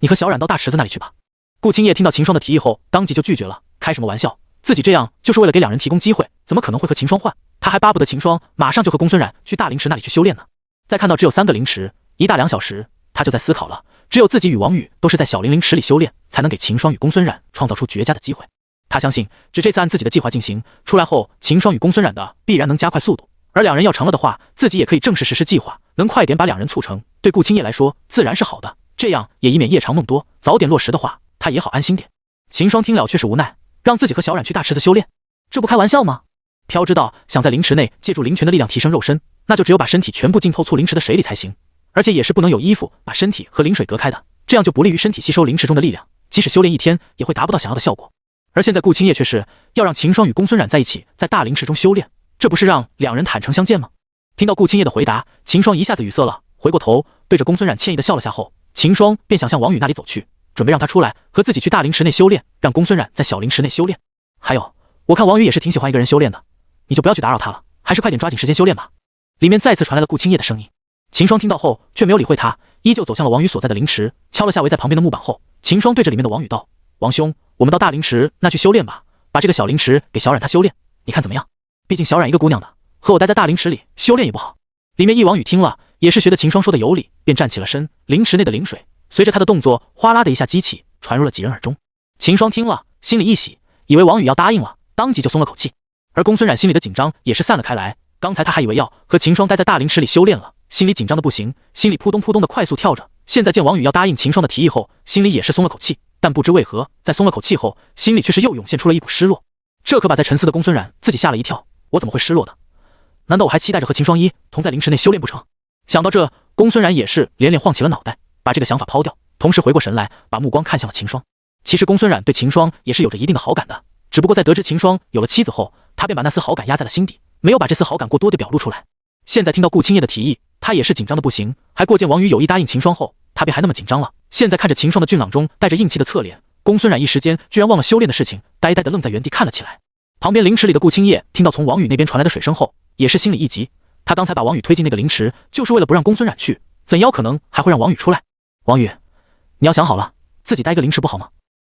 A: 你和小冉到大池子那里去吧。顾青叶听到秦霜的提议后，当即就拒绝了，开什么玩笑，自己这样就是为了给2人提供机会，怎么可能会和秦霜换？他还巴不得秦霜马上就和公孙冉去大灵池那里去修炼呢。再看到只有3个灵池，1大2小时，他就在思考了，只有自己与王宇都是在小灵池里修炼，才能给秦霜与公孙冉创造出绝佳的机会。他相信，只这次按自己的计划进行，出来后秦霜与公孙冉的必然能加快速度，而2人要成了的话，自己也可以正式实施计划，能快点把2人促成，对顾青叶来说自然是好的，这样也以免夜长梦多，早点落实的话，他也好安心点。秦霜听了却是无奈，让自己和小冉去大池子修炼，这不开玩笑吗？飘知道想在灵池内借助灵泉的力量提升肉身，那就只有把身体全部浸透灵池的水里才行，而且也是不能有衣服把身体和灵水隔开的，这样就不利于身体吸收灵池中的力量，即使修炼1天也会达不到想要的效果。而现在顾青叶却是要让秦霜与公孙冉在一起在大灵池中修炼，这不是让2人坦诚相见吗？听到顾青叶的回答，秦霜一下子语塞了，回过头对着公孙冉歉意的笑了下后，秦霜便想向王宇那里走去，准备让他出来和自己去大灵池内修炼，让公孙冉在小灵池内修炼。还有，我看王宇也是挺喜欢一个人修炼的，你就不要去打扰他了，还是快点抓紧时间修炼吧。里面再次传来了顾青叶的声音。秦霜听到后却没有理会他，依旧走向了王宇所在的灵池，敲了下围在旁边的木板后，秦霜对着里面的王宇道：王兄，我们到大灵池那去修炼吧，把这个小灵池给小冉他修炼，你看怎么样？毕竟小冉一个姑娘的，和我待在大灵池里修炼也不好。里面一王宇听了也是觉得秦霜说的有理，便站起了身，灵池内的灵水随着他的动作哗啦的一下激起，传入了几人耳中。秦霜听了心里一喜，以为王宇要答应了，当即就松了口气。而公孙冉心里的紧张也是散了开来，刚才他还以为要和秦霜待在大灵池里修炼了，心里紧张的不行，心里扑咚扑咚的快速跳着。现在见王宇要答应秦霜的提议后，心里也是松了口气，但不知为何，在松了口气后，心里却是又涌现出了一股失落。这可把在沉思的公孙冉自己吓了一跳，我怎么会失落的？难道我还期待着和秦霜一同在灵池内修炼不成？想到这，公孙冉也是连连晃起了脑袋，把这个想法抛掉，同时回过神来，把目光看向了秦霜。其实公孙冉对秦霜也是有着一定的好感的，只不过在得知秦霜有了妻子后，他便把那丝好感压在了心底，没有把这丝好感过多的表露出来。现在听到顾青叶的提议，他也是紧张的不行，还过见王宇有意答应秦霜后，他便还那么紧张了。现在看着秦霜的俊朗中带着硬气的侧脸，公孙冉一时间居然忘了修炼的事情，呆呆的愣在原地看了起来。旁边灵池里的顾青叶听到从王宇那边传来的水声后，也是心里一急。他刚才把王宇推进那个灵池，就是为了不让公孙冉去，怎妖可能还会让王宇出来？王宇，你要想好了，自己待个灵池不好吗？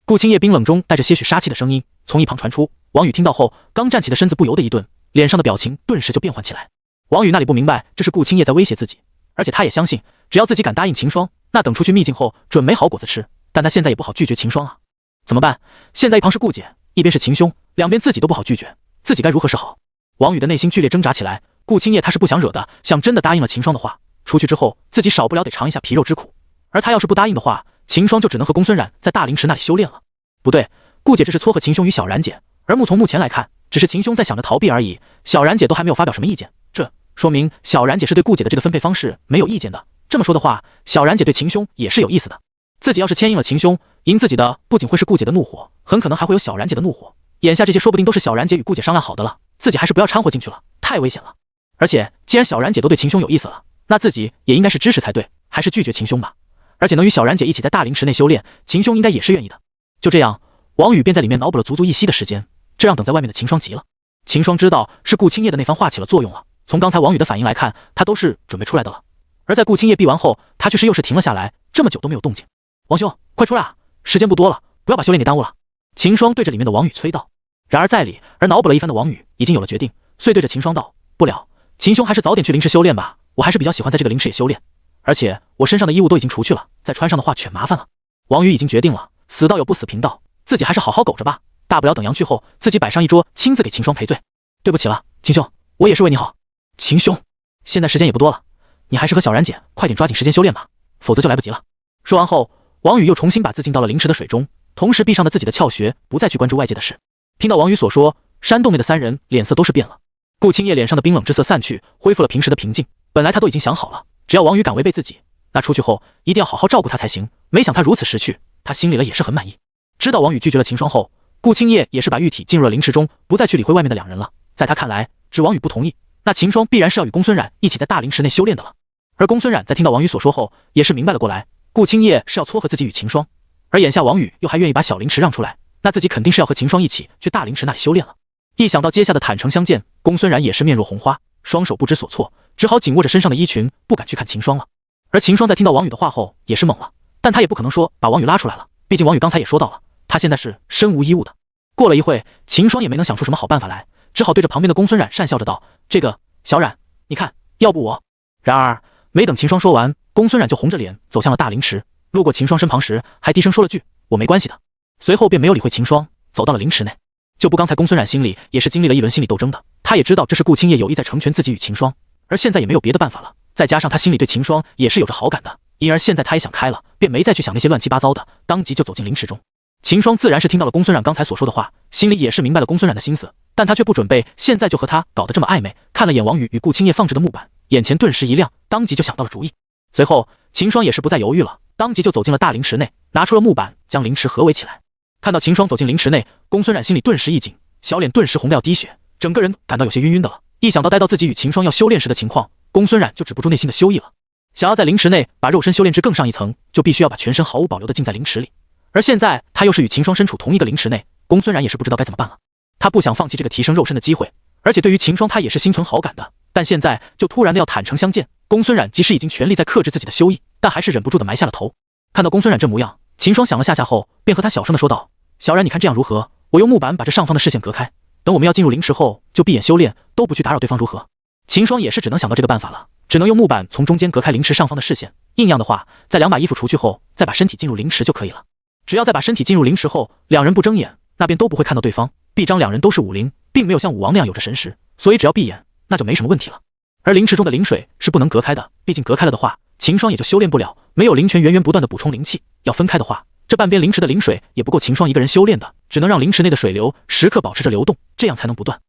A: 顾青叶冰冷中带着些许杀气的声音从一旁传出。王宇听到后，刚站起的身子不由得一顿，脸上的表情顿时就变换起来。王宇那里不明白这是顾青叶在威胁自己，而且他也相信，只要自己敢答应秦霜，那等出去秘境后准没好果子吃。但他现在也不好拒绝秦霜啊，怎么办？现在一旁是顾姐，一边是秦兄，两边自己都不好拒绝，自己该如何是好？王宇的内心剧烈挣扎起来。顾青叶他是不想惹的，想真的答应了秦霜的话，出去之后自己少不了得尝一下皮肉之苦。而他要是不答应的话，秦霜就只能和公孙冉在大灵池那里修炼了。不对，顾姐这是撮合秦兄与小冉姐，而从目前来看，只是秦兄在想着逃避而已，小冉姐都还没有发表什么意见，这说明小冉姐是对顾姐的这个分配方式没有意见的。这么说的话，小冉姐对秦兄也是有意思的。自己要是牵应了秦兄，赢自己的不仅会是顾姐的怒火，很可能还会有小冉姐的怒火。眼下这些说不定都是小冉姐与顾姐商量好的了，自己还是不要掺和进去了，太危险了。而且既然小冉姐都对秦兄有意思了，那自己也应该是支持才对，还是拒绝秦兄吧。而且能与小冉姐一起在大灵池内修炼，秦兄应该也是愿意的。就这样，王宇便在里面脑补了足足一息的时间，这让等在外面的秦霜急了。秦霜知道是顾青叶的那番话起了作用了，从刚才王宇的反应来看，他都是准备出来的了。而在顾青叶闭完后，他却是又是停了下来，这么久都没有动静。王兄，快出来啊，时间不多了，不要把修炼给耽误了。秦霜对着里面的王宇催道。然而在里而脑补了一番的王宇已经有了决定，遂对着秦霜道：不了，秦兄还是早点去灵池修炼吧，我还是比较喜欢在这个灵池也修炼，而且我身上的衣物都已经除去了，再穿上的话全麻烦了。王宇已经决定了，死道友不死贫道，自己还是好好苟着吧，大不了等阳去后自己摆上一桌，亲自给秦霜赔罪。对不起了，秦兄，我也是为你好。秦兄，现在时间也不多了，你还是和小冉姐快点抓紧时间修炼吧，否则就来不及了。说完后，王宇又重新把自进到了灵池的水中，同时闭上了自己的窍穴，不再去关注外界的事。听到王宇所说，山洞内的三人脸色都是变了。顾青叶脸上的冰冷之色散去，恢复了平时的平静。本来他都已经想好了，只要王宇敢违背自己，那出去后一定要好好照顾他才行。没想他如此识趣，他心里了也是很满意。知道王宇拒绝了秦霜后，顾青叶也是把玉体进入了灵池中，不再去理会外面的两人了。在他看来，只王宇不同意，那秦霜必然是要与公孙冉一起在大灵池内修炼的了。而公孙冉在听到王宇所说后，也是明白了过来，顾青叶是要撮合自己与秦霜，而眼下王宇又还愿意把小灵池让出来，那自己肯定是要和秦霜一起去大灵池那里修炼了。一想到接下的坦诚相见，公孙冉也是面若红花，双手不知所措，只好紧握着身上的衣裙，不敢去看秦霜了。而秦霜在听到王宇的话后也是懵了，但他也不可能说把王宇拉出来了，毕竟王宇刚才也说到了，他现在是身无衣物的。过了一会，秦霜也没能想出什么好办法来，只好对着旁边的公孙冉讪笑着道：这个小冉，你看，要不我……然而没等秦霜说完，公孙冉就红着脸走向了大灵池，路过秦霜身旁时还低声说了句我没关系的，随后便没有理会秦霜，走到了灵池内。就不刚才公孙冉心里也是经历了一轮心理斗争的，他也知道这是顾青叶有意在成全自己与秦霜，而现在也没有别的办法了，再加上他心里对秦霜也是有着好感的，因而现在他也想开了，便没再去想那些乱七八糟的，当即就走进灵池中。秦霜自然是听到了公孙冉刚才所说的话，心里也是明白了公孙冉的心思，但他却不准备现在就和他搞得这么暧昧。看了眼王宇与顾青叶放置的木板，眼前顿时一亮，当即就想到了主意。随后秦霜也是不再犹豫了，当即就走进了大灵池内，拿出了木板将灵池合围起来。看到秦霜走进灵池内，公孙冉心里顿时一紧，小脸顿时红得要滴血，整个人感到有些晕晕的了。一想到待到自己与秦霜要修炼时的情况，公孙冉就止不住内心的羞意了。想要在灵池内把肉身修炼至更上一层，就必须要把全身毫无保留的浸在灵池里。而现在他又是与秦霜身处同一个灵池内，公孙冉也是不知道该怎么办了。他不想放弃这个提升肉身的机会，而且对于秦霜他也是心存好感的，但现在就突然的要坦诚相见，公孙冉即使已经全力在克制自己的羞意，但还是忍不住的埋下了头。看到公孙冉这模样，秦霜想了下后，便和他小声的说道：小冉，你看这样如何？我用木板把这上方的视线隔开，等我们要进入灵池后，就闭眼修炼，都不去打扰对方，如何？秦霜也是只能想到这个办法了，只能用木板从中间隔开灵池上方的视线。硬样的话，在两把衣服除去后，再把身体进入灵池就可以了。只要再把身体进入灵池后，两人不睁眼，那便都不会看到对方。毕章两人都是武灵，并没有像武王那样有着神识，所以只要闭眼，那就没什么问题了。而灵池中的灵水是不能隔开的，毕竟隔开了的话，秦霜也就修炼不了，没有灵泉源源不断的补充灵气。要分开的话，这半边灵池的灵水也不够秦霜一个人修炼的，只能让灵池内的水流时刻保持着流动，这样才能不断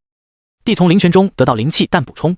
A: 地从灵泉中得到灵气但补充。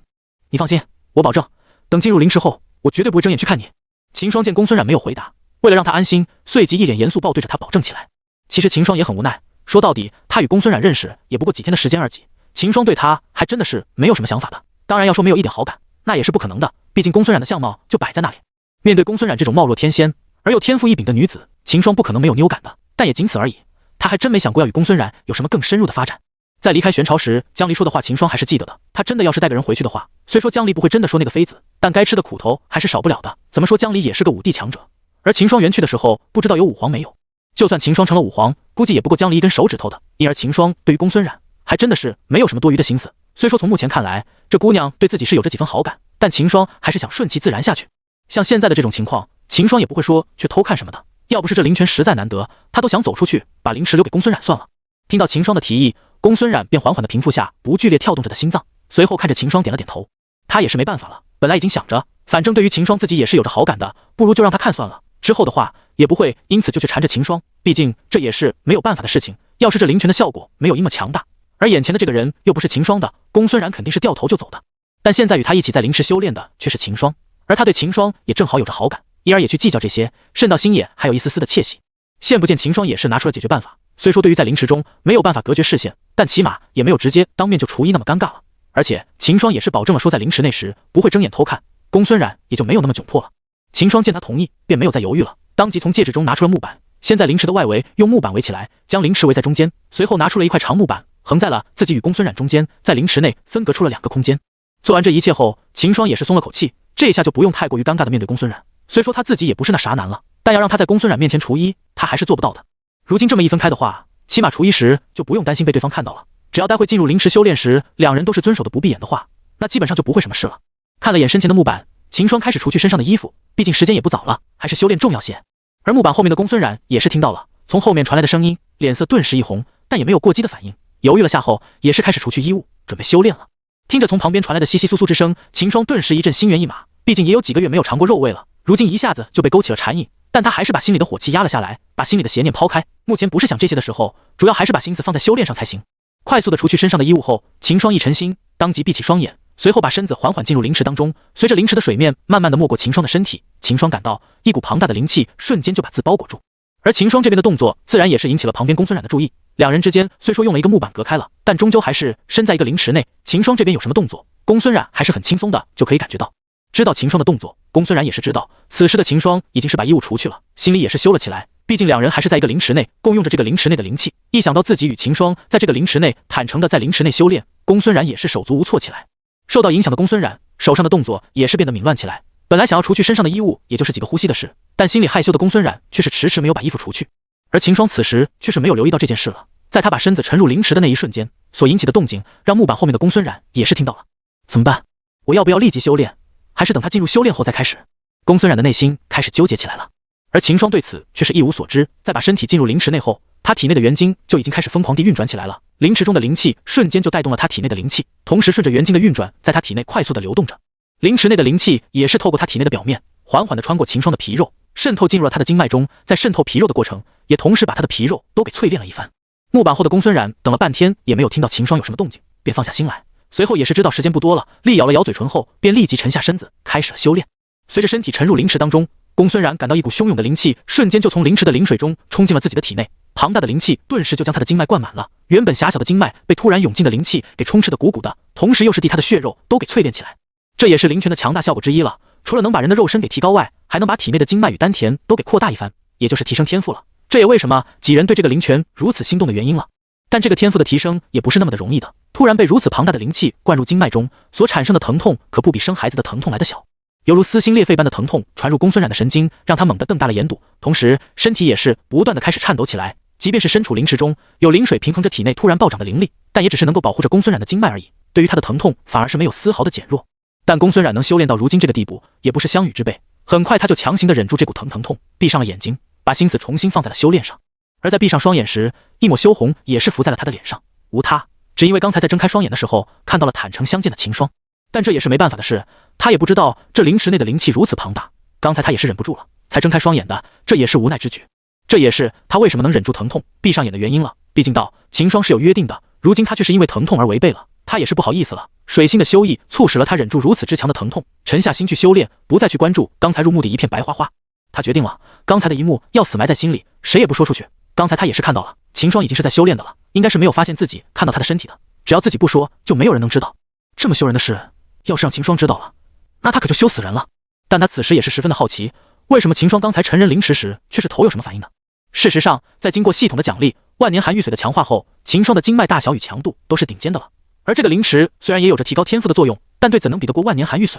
A: 你放心，我保证，等进入灵池后，我绝对不会睁眼去看你。秦霜见公孙冉没有回答，为了让他安心，随即一脸严肃报对着他保证起来。其实秦霜也很无奈，说到底，他与公孙冉认识也不过几天的时间而已，秦霜对他还真的是没有什么想法的。当然要说没有一点好感，那也是不可能的，毕竟公孙冉的相貌就摆在那里。面对公孙冉这种貌若天仙而又天赋异禀的女子，秦霜不可能没有妞感的，但也仅此而已。他还真没想过要与公孙冉有什么更深入的发展。在离开玄朝时，江离说的话秦霜还是记得的。他真的要是带个人回去的话，虽说江离不会真的说那个妃子，但该吃的苦头还是少不了的。怎么说江离也是个武帝强者，而秦霜元去的时候不知道有武皇没有。就算秦霜成了武皇，估计也不过江离一根手指头的。因而秦霜对于公孙冉还真的是没有什么多余的心思。虽说从目前看来，这姑娘对自己是有着几分好感，但秦霜还是想顺其自然下去。像现在的这种情况，秦霜也不会说去偷看什么的。要不是这灵泉实在难得，他都想走出去把灵池留给公孙冉算了。听到秦霜的提议，公孙冉便缓缓地平复下不剧烈跳动着的心脏，随后看着秦霜点了点头。他也是没办法了，本来已经想着，反正对于秦霜自己也是有着好感的，不如就让他看算了。之后的话也不会因此就去缠着秦霜，毕竟这也是没有办法的事情。要是这灵泉的效果没有那么强大，而眼前的这个人又不是秦霜的，公孙冉肯定是掉头就走的。但现在与他一起在灵池修炼的却是秦霜，而他对秦霜也正好有着好感，因而也去计较这些，甚到心也还有一丝丝的窃喜。现不见秦霜也是拿出了解决办法，虽说对于在灵池中没有办法隔绝视线，但起码也没有直接当面就除一那么尴尬了。而且秦霜也是保证了说在灵池内时不会睁眼偷看，公孙冉也就没有那么窘迫了。秦霜见他同意，便没有再犹豫了，当即从戒指中拿出了木板，先在灵池的外围用木板围起来，将灵池围在中间，随后拿出了一块长木板横在了自己与公孙冉中间，在灵池内分隔出了两个空间。做完这一切后，秦霜也是松了口气，这一下就不用太过于尴尬的面对公孙冉。虽说他自己也不是那啥男了，但要让他在公孙冉面前除衣，他还是做不到的。如今这么一分开的话，起码除衣时就不用担心被对方看到了。只要待会进入灵池修炼时，两人都是遵守的不闭眼的话，那基本上就不会什么事了。看了眼身前的木板，秦霜开始除去身上的衣服，毕竟时间也不早了，还是修炼重要些。而木板后面的公孙冉也是听到了从后面传来的声音，脸色顿时一红，但也没有过激的反应，犹豫了下后，也是开始除去衣物，准备修炼了。听着从旁边传来的窸窸窣窣之声，秦霜顿时一阵心猿意马，毕竟也有几个月没有尝过肉味了，如今一下子就被勾起了馋瘾。但他还是把心里的火气压了下来，把心里的邪念抛开，目前不是想这些的时候，主要还是把心思放在修炼上才行。快速的除去身上的衣物后，秦霜一沉心，当即闭起双眼，随后把身子缓缓进入灵池当中。随着灵池的水面慢慢的没过秦霜的身体，秦霜感到一股庞大的灵气瞬间就把自包裹住。而秦霜这边的动作自然也是引起了旁边公孙冉的注意，两人之间虽说用了一个木板隔开了，但终究还是身在一个灵池内。秦霜这边有什么动作，公孙冉还是很轻松的就可以感觉到。知道秦霜的动作，公孙冉也是知道此时的秦霜已经是把衣物除去了，心里也是羞了起来。毕竟两人还是在一个灵池内共用着这个灵池内的灵气，一想到自己与秦霜在这个灵池内坦诚的在灵池内修炼，公孙冉也是手足无措起来。受到影响的公孙冉手上的动作也是变得紊乱起来，本来想要除去身上的衣物也就是几个呼吸的事，但心里害羞的公孙冉却是迟迟没有把衣服除去。而秦霜此时却是没有留意到这件事了，在他把身子沉入灵池的那一瞬间所引起的动静，让木板后面的公孙冉也是听到了。怎么办？我要不要立即修炼，还是等他进入修炼后再开始？公孙冉的内心开始纠结起来了。而秦霜对此却是一无所知，在把身体进入灵池内后，他体内的元精就已经开始疯狂地运转起来了。灵池中的灵气瞬间就带动了他体内的灵气，同时顺着元精的运转，在他体内快速地流动着。灵池内的灵气也是透过他体内的表面，缓缓地穿过秦霜的皮肉，渗透进入了他的经脉中，在渗透皮肉的过程，也同时把他的皮肉都给淬炼了一番。木板后的公孙冉等了半天，也没有听到秦霜有什么动静，便放下心来。随后也是知道时间不多了，力咬了咬嘴唇后，便立即沉下身子，开始了修炼。随着身体沉入灵池当中，公孙冉感到一股汹涌的灵气瞬间就从灵池的灵水中冲进了自己的体内，庞大的灵气顿时就将他的经脉灌满了。原本狭小的经脉被突然涌进的灵气给充斥得鼓鼓的，同时又是替他的血肉都给淬炼起来。这也是灵泉的强大效果之一了，除了能把人的肉身给提高外，还能把体内的经脉与丹田都给扩大一番，也就是提升天赋了。这也为什么几人对这个灵泉如此心动的原因了。但这个天赋的提升也不是那么的容易的，突然被如此庞大的灵气灌入经脉中，所产生的疼痛可不比生孩子的疼痛来得小，犹如撕心裂肺般的疼痛传入公孙冉的神经，让他猛地瞪大了眼堵，同时身体也是不断的开始颤抖起来。即便是身处灵池中，有灵水平衡着体内突然暴涨的灵力，但也只是能够保护着公孙冉的经脉而已，对于他的疼痛反而是没有丝毫的减弱。但公孙冉能修炼到如今这个地步，也不是香雨之辈，很快他就强行的忍住这股疼痛，闭上了眼睛，把心思重新放在了修炼上。而在闭上双眼时，一抹羞红也是浮在了他的脸上，无他，只因为刚才在睁开双眼的时候看到了坦诚相见的秦霜。但这也是没办法的事，他也不知道这灵池内的灵气如此庞大，刚才他也是忍不住了才睁开双眼的，这也是无奈之举。这也是他为什么能忍住疼痛闭上眼的原因了，毕竟到秦霜是有约定的，如今他却是因为疼痛而违背了，他也是不好意思了。水星的修意促使了他忍住如此之强的疼痛，沉下心去修炼，不再去关注刚才入目的一片白花花。他决定了，刚才的一幕要死埋在心里，谁也不说出去。刚才他也是看到了，秦霜已经是在修炼的了，应该是没有发现自己看到他的身体的。只要自己不说，就没有人能知道。这么羞人的事，要是让秦霜知道了，那他可就羞死人了。但他此时也是十分的好奇，为什么秦霜刚才沉人凌迟时却是头有什么反应的？事实上，在经过系统的奖励、万年寒玉髓的强化后，秦霜的经脉大小与强度都是顶尖的了。而这个凌迟虽然也有着提高天赋的作用，但对怎能比得过万年寒玉髓？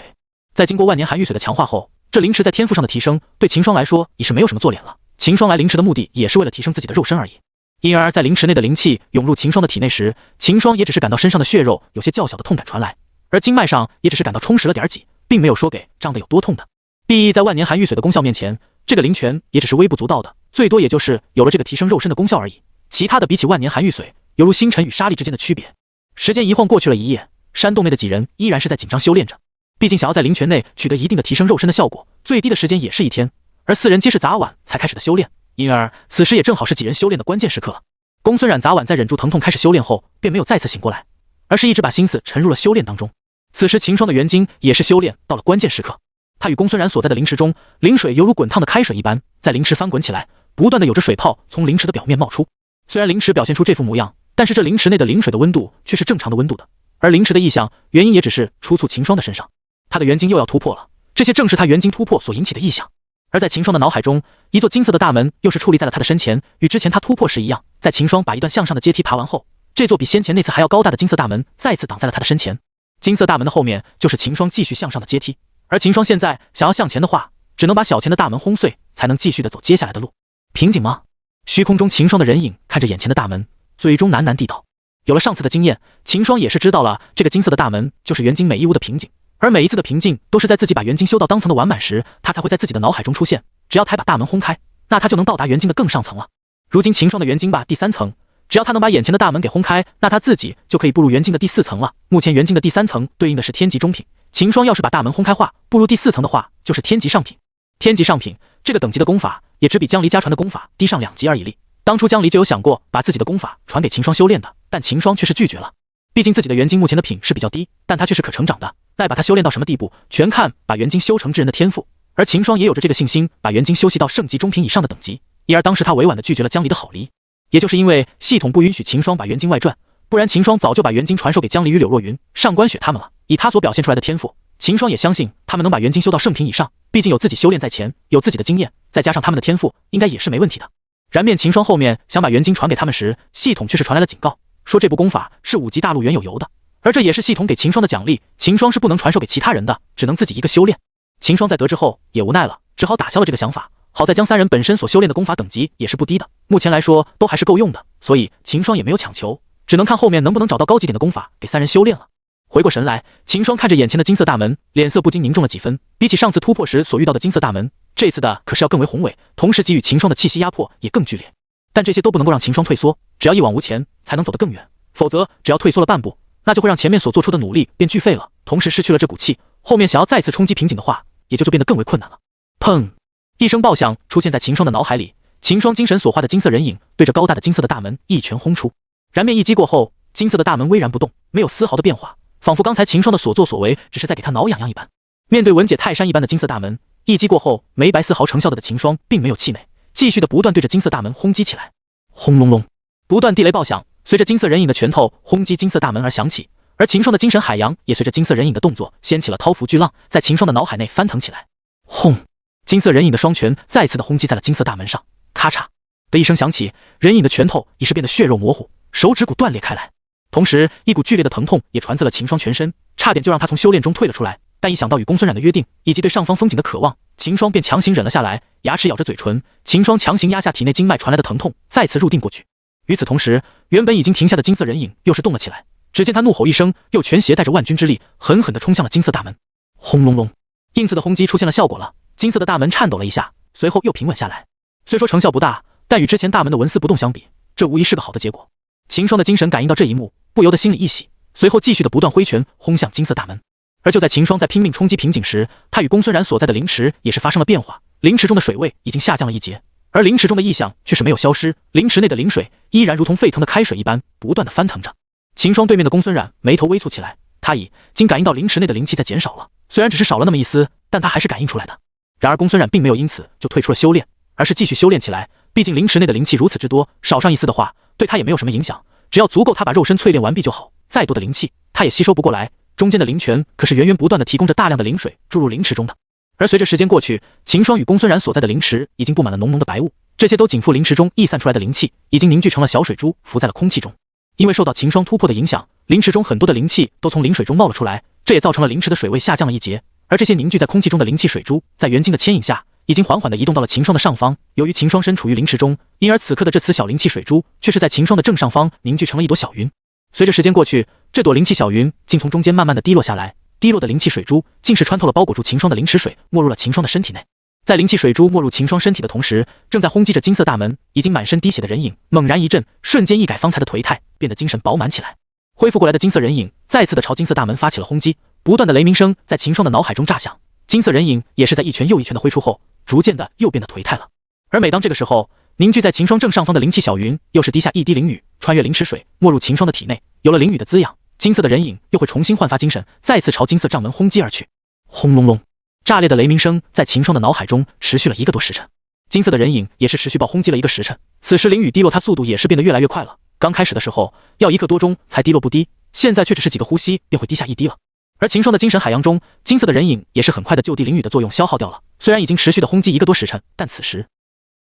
A: 在经过万年寒玉髓的强化后，这凌迟在天赋上的提升对秦霜来说已是没有什么做脸了。秦霜来凌迟的目的也是为了提升自己的肉身而已。因而，在凌迟内的灵气涌入秦霜的体内时，秦霜也只是感到身上的血肉有些较小的痛感传来，而经脉上也只是感到充实了点几，并没有说给胀得有多痛的。毕竟在万年寒玉髓的功效面前，这个灵泉也只是微不足道的，最多也就是有了这个提升肉身的功效而已。其他的比起万年寒玉髓，犹如星辰与沙粒之间的区别。时间一晃过去了一夜，山洞内的几人依然是在紧张修炼着。毕竟想要在灵泉内取得一定的提升肉身的效果，最低的时间也是1天，而4人皆是早晚才开始的修炼，因而此时也正好是几人修炼的关键时刻了。公孙冉早晚在忍住疼痛开始修炼后，便没有再次醒过来，而是一直把心思沉入了修炼当中。此时秦霜的元晶也是修炼到了关键时刻，他与公孙冉所在的灵池中，灵水犹如滚烫的开水一般，在灵池翻滚起来，不断的有着水泡从灵池的表面冒出。虽然灵池表现出这副模样，但是这灵池内的灵水的温度却是正常的温度的，而灵池的异象原因也只是出自秦霜的身上。他的元晶又要突破了，这些正是他元晶突破所引起的异象。而在秦霜的脑海中，一座金色的大门又是矗立在了他的身前，与之前他突破时一样。在秦霜把一段向上的阶梯爬完后，这座比先前那次还要高大的金色大门再次挡在了他的身前。金色大门的后面就是秦霜继续向上的阶梯，而秦霜现在想要向前的话，只能把小前的大门轰碎，才能继续的走接下来的路。瓶颈吗？虚空中秦霜的人影看着眼前的大门，嘴中喃喃地道。有了上次的经验，秦霜也是知道了这个金色的大门就是元晶每一屋的瓶颈，而每一次的瓶颈都是在自己把元晶修到当层的完满时，他才会在自己的脑海中出现。只要他把大门轰开，那他就能到达元晶的更上层了。如今秦霜的元晶吧第3层，只要他能把眼前的大门给轰开，那他自己就可以步入元晶的第4层了。目前元晶的第3层对应的是天级中品，秦霜要是把大门轰开话，步入第4层的话，就是天级上品。天级上品这个等级的功法也只比江离家传的功法低上2级而已。当初江离就有想过把自己的功法传给秦霜修炼的，但秦霜却是拒绝了。毕竟自己的元晶目前的品是比较低，但他却是可成长的，待把他修炼到什么地步，全看把元晶修成之人的天赋。而秦霜也有着这个信心，把元晶修习到圣级中品以上的等级。因而当时他委婉的拒绝了江离的好离，也就是因为系统不允许秦霜把元晶外传，不然秦霜早就把元晶传授给江离与柳若云、上官雪他们了。以他所表现出来的天赋，秦霜也相信他们能把元晶修到圣品以上，毕竟有自己修炼在前，有自己的经验，再加上他们的天赋，应该也是没问题的。然面秦霜后面想把元晶传给他们时，系统却是传来了警告，说这部功法是5级大陆原有的，而这也是系统给秦霜的奖励，秦霜是不能传授给其他人的，只能自己一个修炼。秦霜在得知后也无奈了，只好打消了这个想法。好在江3人本身所修炼的功法等级也是不低的，目前来说都还是够用的，所以秦霜也没有强求，只能看后面能不能找到高级点的功法给3人修炼了。回过神来，秦霜看着眼前的金色大门，脸色不禁凝重了几分。比起上次突破时所遇到的金色大门，这次的可是要更为宏伟，同时给予秦霜的气息压迫也更剧烈。但这些都不能够让秦霜退缩，只要一往无前，才能走得更远。否则，只要退缩了半步，那就会让前面所做出的努力变巨废了，同时失去了这股气，后面想要再次冲击瓶颈的话，也就变得更为困难了。砰！一声爆响出现在秦霜的脑海里，秦霜精神所化的金色人影对着高大的金色的大门一拳轰出。燃面一击过后，金色的大门巍然不动，没有丝毫的变化，仿佛刚才秦霜的所作所为只是在给他挠痒痒一般。面对文解泰山一般的金色大门，一击过后没白丝毫成效的秦霜并没有气馁，继续的不断对着金色大门轰击起来。轰隆隆，不断地雷爆响，随着金色人影的拳头轰击金色大门而响起，而秦霜的精神海洋也随着金色人影的动作掀起了涛浮巨浪，在秦霜的脑海内翻腾起来。轰！金色人影的双拳再次的轰击在了金色大门上，咔嚓的一声响起，人影的拳头已是变得血肉模糊，手指骨断裂开来。同时，一股剧烈的疼痛也传自了秦霜全身，差点就让他从修炼中退了出来。但一想到与公孙冉的约定，以及对上方风景的渴望，秦霜便强行忍了下来，牙齿咬着嘴唇。秦霜强行压下体内经脉传来的疼痛，再次入定过去。与此同时，原本已经停下的金色人影又是动了起来。只见他怒吼一声，又全携带着万钧之力，狠狠地冲向了金色大门。轰隆隆，应次的轰击出现了效果了，金色的大门颤抖了一下，随后又平稳下来。虽说成效不大，但与之前大门的纹丝不动相比，这无疑是个好的结果。秦霜的精神感应到这一幕，不由得心里一喜，随后继续的不断挥拳轰向金色大门。而就在秦霜在拼命冲击瓶颈时，他与公孙冉所在的灵池也是发生了变化，灵池中的水位已经下降了1截，而灵池中的异象却是没有消失，灵池内的灵水依然如同沸腾的开水一般不断的翻腾着。秦霜对面的公孙冉眉头微蹙起来，他已经感应到灵池内的灵气在减少了，虽然只是少了那么一丝，但他还是感应出来的。然而公孙冉并没有因此就退出了修炼，而是继续修炼起来，毕竟灵池内的灵气如此之多，少上一丝的话，对他也没有什么影响。只要足够他把肉身淬炼完毕就好，再多的灵气他也吸收不过来。中间的灵泉可是源源不断的提供着大量的灵水注入灵池中的。而随着时间过去，秦霜与公孙然所在的灵池已经布满了浓浓的白雾，这些都紧附灵池中溢散出来的灵气，已经凝聚成了小水珠，浮在了空气中。因为受到秦霜突破的影响，灵池中很多的灵气都从灵水中冒了出来，这也造成了灵池的水位下降了一截。而这些凝聚在空气中的灵气水珠，在元晶的牵引下，已经缓缓地移动到了秦霜的上方。由于秦霜身处于灵池中，因而此刻的这此小灵气水珠却是在秦霜的正上方凝聚成了一朵小云。随着时间过去，这朵灵气小云竟从中间慢慢地滴落下来，滴落的灵气水珠竟是穿透了包裹住秦霜的灵池水，没入了秦霜的身体内。在灵气水珠没入秦霜身体的同时，正在轰击着金色大门已经满身滴血的人影猛然一震，瞬间一改方才的颓态，变得精神饱满起来。恢复过来的金色人影再次的朝金色大门发起了轰击，不断的雷鸣声在秦霜的脑海中炸响。金色人影也是在一拳又一拳的挥出后，逐渐的又变得颓态了。而每当这个时候，凝聚在秦霜正上方的灵气小云又是滴下一滴灵雨，穿越灵池水没入秦霜的体内。有了灵雨的滋养，金色的人影又会重新焕发精神，再次朝金色帐门轰击而去。轰隆隆，炸裂的雷鸣声在秦霜的脑海中持续了1个多时辰。金色的人影也是持续暴轰击了1个时辰，此时灵雨滴落，它速度也是变得越来越快了。刚开始的时候要1刻多钟才滴落不滴，现在却只是几个呼吸便会滴下一滴了。而秦霜的精神海洋中，金色的人影也是很快的就地灵雨的作用消耗掉了。虽然已经持续的轰击1个多时辰，但此时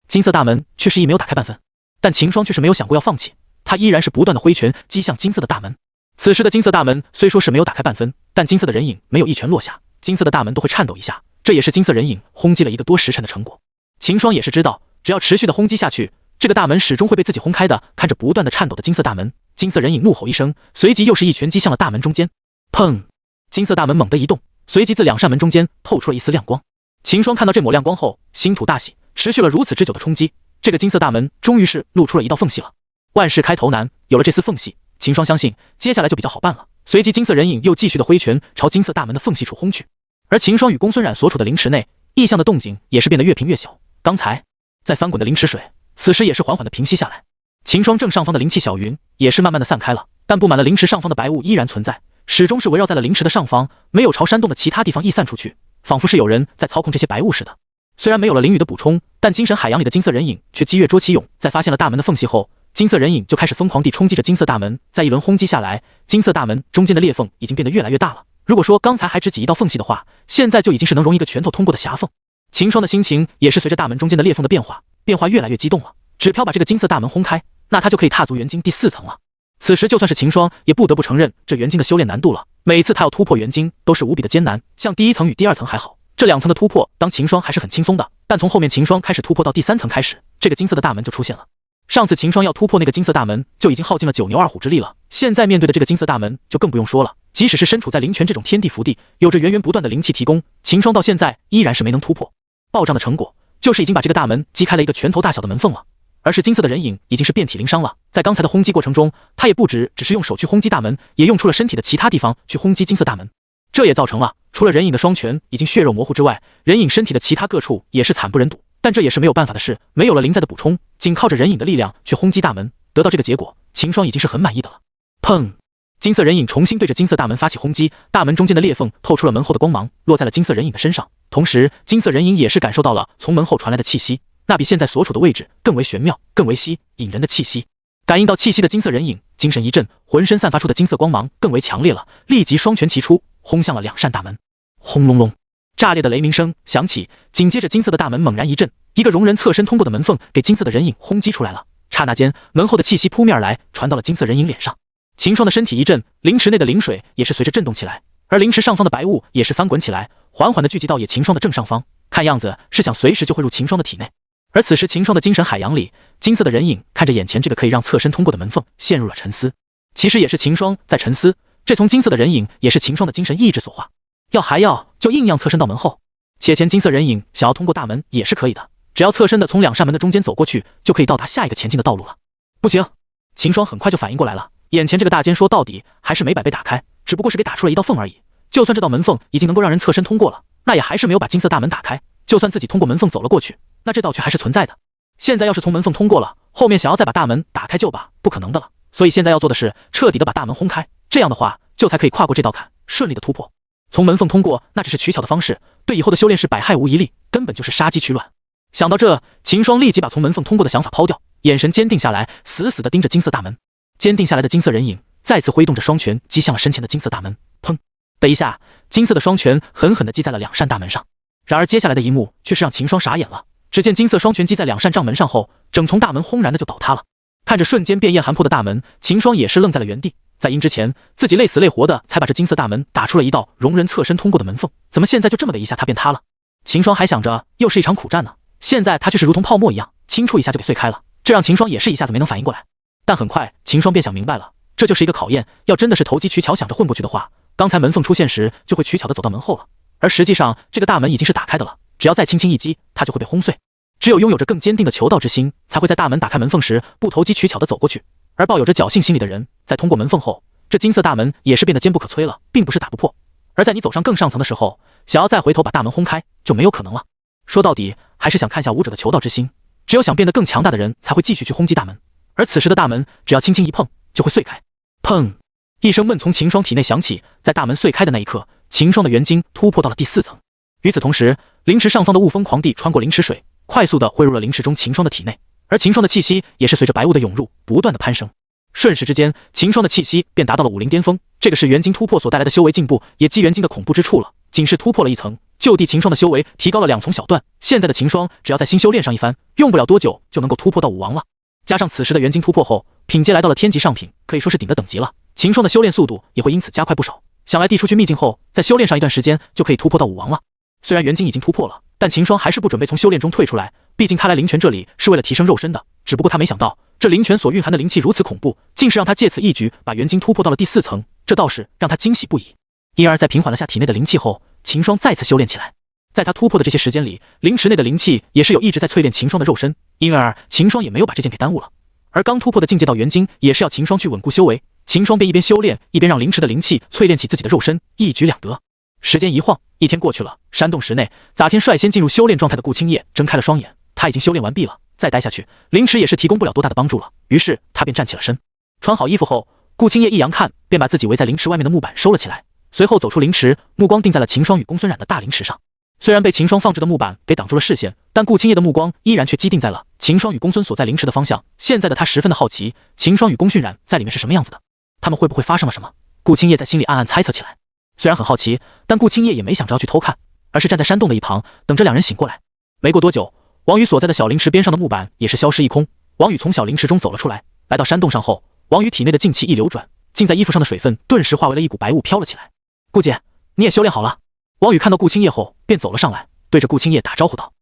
A: 金色大门却是没有打开半分。但秦霜却是没有想过要放弃，他依然是不断的挥拳击向金色的大门。此时的金色大门虽说是没有打开半分，但金色的人影没有一拳落下，金色的大门都会颤抖一下，这也是金色人影轰击了1个多时辰的成果。秦霜也是知道，只要持续的轰击下去，这个大门始终会被自己轰开的。看着不断的颤抖的金色大门，金色人影怒吼一声，随即又是一拳击向了大门中间。砰！金色大门猛地一动，随即自2扇门中间透出了一丝亮光。秦霜看到这抹亮光后，心吐大喜。持续了如此之久的冲击，这个金色大门终于是露出了一道缝隙了。万事开头难，有了这丝缝隙，秦霜相信接下来就比较好办了。随即金色人影又继续的挥拳朝金色大门的缝隙处轰去。而秦霜与公孙冉所处的灵池内，异象的动静也是变得越平越小。刚才在翻滚的灵池水，此时也是缓缓的平息下来。秦霜正上方的灵气小云也是慢慢的散开了，但布满了灵池上方的白雾依然存在，始终是围绕在了灵池的上方，没有朝山洞的其他地方溢散出去，仿佛是有人在操控这些白雾似的。虽然没有了灵雨的补充，但精神海洋里的金色人影却激越捉其勇，在发现了大门的缝隙后，金色人影就开始疯狂地冲击着金色大门。在一轮轰击下来，金色大门中间的裂缝已经变得越来越大了。如果说刚才还只挤一道缝隙的话，现在就已经是能容一个拳头通过的狭缝。秦霜的心情也是随着大门中间的裂缝的变化越来越激动了。只飘把这个金色大门轰开，那他就可以踏足元晶第4层了。此时就算是秦霜也不得不承认，这元晶的修炼难度了。每次他要突破元晶都是无比的艰难，像第1层与第2层还好，这2层的突破当秦霜还是很轻松的，但从后面秦霜开始突破到第3层开始，这个金色的大门就出现了。上次秦霜要突破那个金色大门就已经耗尽了9牛2虎之力了，现在面对的这个金色大门就更不用说了。即使是身处在灵泉这种天地福地，有着源源不断的灵气提供，秦霜到现在依然是没能突破。暴涨的成果就是已经把这个大门击开了一个拳头大小的门缝了。而是金色的人影已经是遍体鳞伤了，在刚才的轰击过程中，他也不只是用手去轰击大门，也用出了身体的其他地方去轰击金色大门。这也造成了除了人影的双拳已经血肉模糊之外，人影身体的其他各处也是惨不忍睹。但这也是没有办法的事，没有了灵在的补充，仅靠着人影的力量去轰击大门，得到这个结果，秦霜已经是很满意的了。砰！金色人影重新对着金色大门发起轰击，大门中间的裂缝透出了门后的光芒，落在了金色人影的身上。同时，金色人影也是感受到了从门后传来的气息，那比现在所处的位置更为玄妙，更为吸引人的气息。感应到气息的金色人影精神一振，浑身散发出的金色光芒更为强烈了，立即双拳齐出，轰向了2扇大门。轰隆隆，炸裂的雷鸣声响起，紧接着金色的大门猛然一震，一个容人侧身通过的门缝给金色的人影轰击出来了。刹那间，门后的气息扑面而来，传到了金色人影脸上。秦霜的身体一震，灵池内的灵水也是随着震动起来，而灵池上方的白雾也是翻滚起来，缓缓地聚集到野秦霜的正上方，看样子是想随时就会入秦霜的体内。而此时秦霜的精神海洋里，金色的人影看着眼前这个可以让侧身通过的门缝，陷入了沉思。其实也是秦霜在沉思，这从金色的人影也是秦霜的精神意志所化，还要就硬要侧身到门后。且前金色人影想要通过大门也是可以的，只要侧身的从2扇门的中间走过去，就可以到达下一个前进的道路了。不行，秦霜很快就反应过来了，眼前这个大间说到底还是没把被打开，只不过是给打出了一道缝而已。就算这道门缝已经能够让人侧身通过了，那也还是没有把金色大门打开。就算自己通过门缝走了过去，那这道却还是存在的。现在要是从门缝通过了，后面想要再把大门打开就不可能的了。所以现在要做的是彻底的把大门轰开，这样的话就才可以跨过这道坎，顺利的突破。从门缝通过那只是取巧的方式，对以后的修炼是百害无一利，根本就是杀鸡取卵。想到这，秦霜立即把从门缝通过的想法抛掉，眼神坚定下来，死死地盯着金色大门。坚定下来的金色人影再次挥动着双拳击向了身前的金色大门，砰的一下，金色的双拳狠狠地击在了两扇大门上。然而接下来的一幕却是让秦霜傻眼了，只见金色双拳击在两扇帐门上后，整丛大门轰然的就倒塌了。看着瞬间变艳寒破的大门，秦霜也是愣在了原地。在阴之前，自己累死累活的才把这金色大门打出了一道容人侧身通过的门缝，怎么现在就这么的一下它便塌了？秦霜还想着又是一场苦战呢，现在它却是如同泡沫一样，轻触一下就给碎开了，这让秦霜也是一下子没能反应过来。但很快秦霜便想明白了，这就是一个考验，要真的是投机取巧想着混过去的话，刚才门缝出现时就会取巧的走到门后了，而实际上这个大门已经是打开的了，只要再轻轻一击，它就会被轰碎。只有拥有着更坚定的求道之心，才会在大门打开门缝时不投机取巧的走过去，而抱有着侥幸心理的人，在通过门缝后，这金色大门也是变得坚不可摧了，并不是打不破。而在你走上更上层的时候，想要再回头把大门轰开就没有可能了。说到底还是想看下武者的求道之心，只有想变得更强大的人才会继续去轰击大门，而此时的大门只要轻轻一碰就会碎开。砰一声闷从秦霜体内响起，在大门碎开的那一刻，秦霜的元晶突破到了第4层。与此同时，灵池上方的雾峰狂地穿过灵池水，快速地汇入了灵池中秦霜的体内，而秦霜的气息也是随着白雾的涌入不断的攀升。瞬时之间，秦霜的气息便达到了武灵巅峰，这个是元晶突破所带来的修为进步，也击元晶的恐怖之处了。仅是突破了一层，就地秦霜的修为提高了2丛小段，现在的秦霜只要再新修炼上一番，用不了多久就能够突破到武王了。加上此时的元晶突破后，品阶来到了天级上品，可以说是顶的等级了。秦霜的修炼速度也会因此加快不少，想来地出去秘境后，再修炼上一段时间就可以突破到武王了。虽然元晶已经突破了，但秦霜还是不准备从修炼中退出来，毕竟他来灵泉这里是为了提升肉身的，只不过他没想到这灵泉所蕴含的灵气如此恐怖，竟是让他借此一举把元晶突破到了第4层，这倒是让他惊喜不已。因而在平缓了下体内的灵气后，秦霜再次修炼起来。在他突破的这些时间里，灵池内的灵气也是有一直在淬炼秦霜的肉身，因而秦霜也没有把这件给耽误了。而刚突破的境界到元晶也是要秦霜去稳固修为，秦霜便一边修炼一边让灵池的灵气淬炼起自己的肉身，一举两得。时间一晃，一天过去了，山洞石内，杂天率先进入修炼状态的顾青叶睁开了双眼，他已经修炼完毕了，再待下去，灵池也是提供不了多大的帮助了，于是他便站起了身。穿好衣服后，顾青叶一扬看，便把自己围在灵池外面的木板收了起来，随后走出灵池，目光定在了秦霜与公孙冉的大灵池上。虽然被秦霜放置的木板给挡住了视线，但顾青叶的目光依然却击定在了秦霜与公孙所在灵池的方向。现在的他十分的好奇，秦霜与公孙冉在里面是什么样子的，他们会不会发生了什么？顾青叶在心里暗暗猜测起来。虽然很好奇，但顾青叶也没想着要去偷看，而是站在山洞的一旁，等着两人醒过来。没过多久，王宇所在的小灵池边上的木板也是消失一空。王宇从小灵池中走了出来，来到山洞上后，王宇体内的劲气一流转，浸在衣服上的水分顿时化为了一股白雾飘了起来。顾姐，你也修炼好了？王宇看到顾青叶后便走了上来，对着顾青叶打招呼道：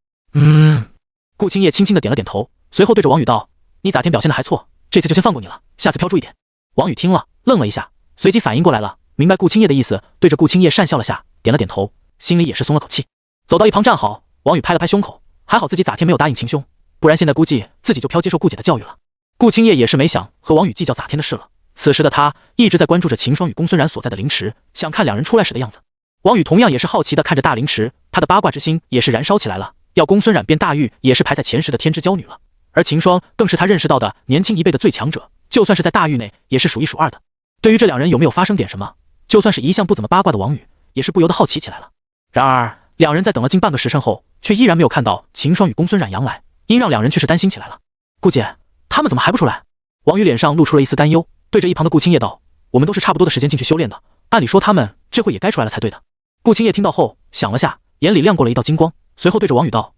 A: 顾青叶轻轻的点了点头，随后对着王宇道：你咋天表现的还错，这次就先放过你了，下次飘注意点。王宇听了愣了一下，随即反应过来了，明白顾青叶的意思，对着顾青叶讪笑了下，点了点头，心里也是松了口气。走到一旁站好，王宇拍了拍胸口，还好自己咋天没有答应秦兄，不然现在估计自己就飘接受顾姐的教育了。顾青叶也是没想和王宇计较咋天的事了，此时的他一直在关注着秦霜与公孙冉所在的灵池，想看两人出来时的样子。王宇同样也是好奇的看着大灵池，他的八卦之心也是燃烧起来了，要公孙冉变大玉也是排在前10的天之娇女了，而秦霜更是他认识到的年轻一辈的最强者，就算是在大玉内也是数1数2的。对于这两人有没有发生点什么，就算是一向不怎么八卦的王宇也是不由得好奇起来了。然而两人在等了近半个时辰后，却依然没有看到秦霜与公孙冉阳来，因让两人却是担心起来了。顾姐，他们怎么还不出来？王宇脸上露出了一丝担忧，对着一旁的顾青叶道：我们都是差不多的时间进去修炼的，按理说他们这会也该出来了才对的。顾青叶听到后想了下，眼里亮过了一道金光，随后对着王宇道：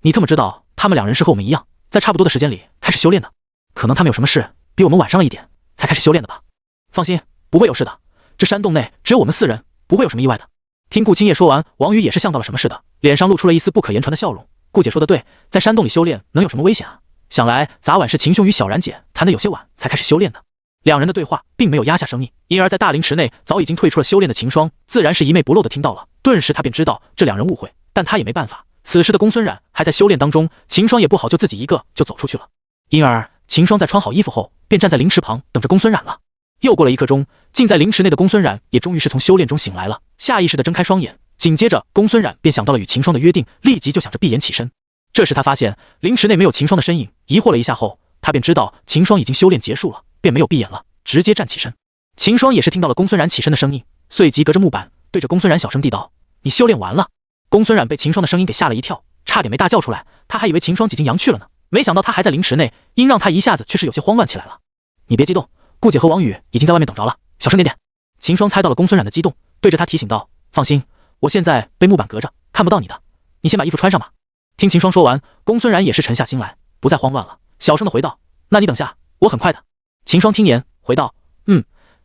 A: 你特么知道他们两人是和我们一样在差不多的时间里开始修炼的，可能他们有什么事比我们晚上了一点才开始修炼的吧。放心，不会有事的，这山洞内只有我们4人，不会有什么意外的。听顾青叶说完，王宇也是想到了什么似的，脸上露出了一丝不可言传的笑容。顾姐说的对，在山洞里修炼能有什么危险啊？想来早晚是秦兄与小然姐谈得有些晚才开始修炼的。两人的对话并没有压下声音，因而在大灵池内早已经退出了修炼的秦霜自然是一昧不漏的听到了，顿时他便知道这两人误会，但他也没办法，此时的公孙冉还在修炼当中，秦霜也不好就自己一个就走出去了。因而秦霜在穿好衣服后便站在灵池旁等着公孙冉了。又过了1刻钟，浸在灵池内的公孙冉也终于是从修炼中醒来了，下意识地睁开双眼，紧接着公孙冉便想到了与秦霜的约定，立即就想着闭眼起身。这时他发现灵池内没有秦霜的身影，疑惑了一下后，他便知道秦霜已经修炼结束了，便没有闭眼了，直接站起身。秦霜也是听到了公孙冉起身的声音，随即隔着木板对着公孙冉小声地道：你修炼完了。公孙冉被秦霜的声音给吓了一跳，差点没大叫出来。他还以为秦霜挤进阳去了呢，没想到他还在凌迟内，因让他一下子却是有些慌乱起来了。你别激动，顾姐和王宇已经在外面等着了，小声点点。秦霜猜到了公孙冉的激动，对着他提醒道：放心，我现在被木板隔着，看不到你的，你先把衣服穿上吧。听秦霜说完，公孙冉也是沉下心来，不再慌乱了，小声的回道：那你等下，我很快的。秦霜听言回道：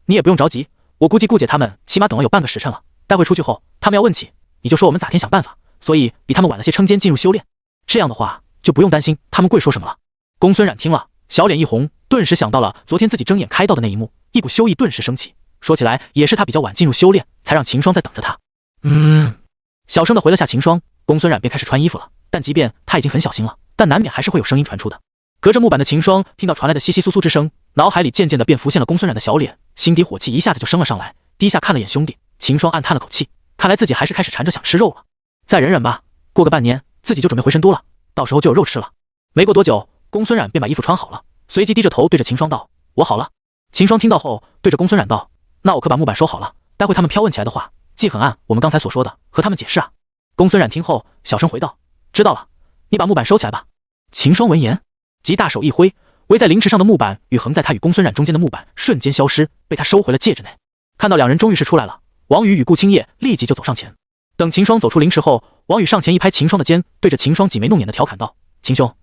A: 你也不用着急，我估计顾姐他们起码等了有半个时辰了，待会出去后他们要问起，你就说我们咋天想办法，所以比他们晚了些撑肩进入修炼，这样的话就不用担心他们跪说什么了。公孙冉听了，小脸一红，顿时想到了昨天自己睁眼开到的那一幕，一股羞意顿时升起。说起来也是他比较晚进入修炼，才让秦霜在等着他。小声的回了下秦霜，公孙冉便开始穿衣服了。但即便他已经很小心了，但难免还是会有声音传出的。隔着木板的秦霜听到传来的窸窸窣窣之声，脑海里渐渐的便浮现了公孙冉的小脸，心底火气一下子就升了上来，低下看了眼兄弟。秦霜暗叹了口气，看来自己还是开始馋着想吃肉了。再忍忍吧，过个半年自己就准备回神都了，到时候就有肉吃了。没过多久，公孙冉便把衣服穿好了，随即低着头对着秦霜道：我好了。秦霜听到后对着公孙冉道：那我可把木板收好了，待会他们飘问起来的话，记很按我们刚才所说的和他们解释啊。公孙冉听后小声回道：知道了，你把木板收起来吧。秦霜闻言即大手一挥，围在灵池上的木板与横在他与公孙冉中间的木板瞬间消失，被他收回了戒指内。看到两人终于是出来了，王宇与顾青叶立即就走上前。等秦霜走出灵池后，王宇上前一拍秦霜的肩，对着秦霜挤眉弄眼的调侃道：秦兄，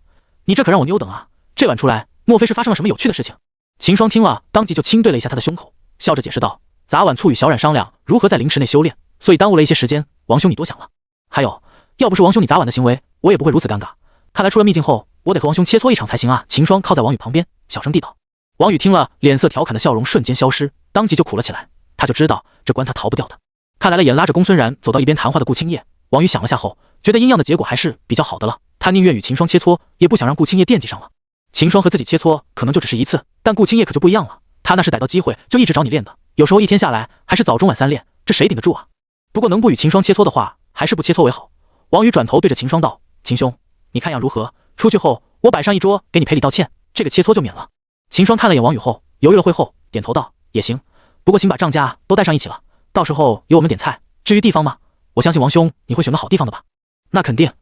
A: 你这可让我妞等啊，这晚出来莫非是发生了什么有趣的事情？秦霜听了当即就轻对了一下他的胸口，笑着解释道：昨晚促与小冉商量如何在灵池内修炼，所以耽误了一些时间，王兄你多想了。还有，要不是王兄你昨晚的行为，我也不会如此尴尬。看来出了秘境后，我得和王兄切磋一场才行啊。秦霜靠在王宇旁边，小声地道。王宇听了，脸色调侃的笑容瞬间消失，当即就苦了起来。他就知道这关他逃不掉的。看来了眼拉着公孙然走到一边谈话的顾青叶，王宇想了下后，觉得阴阳的结果还是比较好的了。他宁愿与秦霜切磋，也不想让顾青叶惦记上了。秦霜和自己切磋可能就只是一次，但顾青叶可就不一样了。他那是逮到机会就一直找你练的，有时候一天下来还是早中晚3练，这谁顶得住啊？不过能不与秦霜切磋的话，还是不切磋为好。王宇转头对着秦霜道：秦兄，你看样如何？出去后我摆上一桌给你赔礼道歉，这个切磋就免了。秦霜看了眼王宇后，犹豫了会后点头道：也行，不过请把账家都带上一起了，到时候由我们点菜。至于地方嘛，我相信王兄你会选个好地方的吧？那肯定。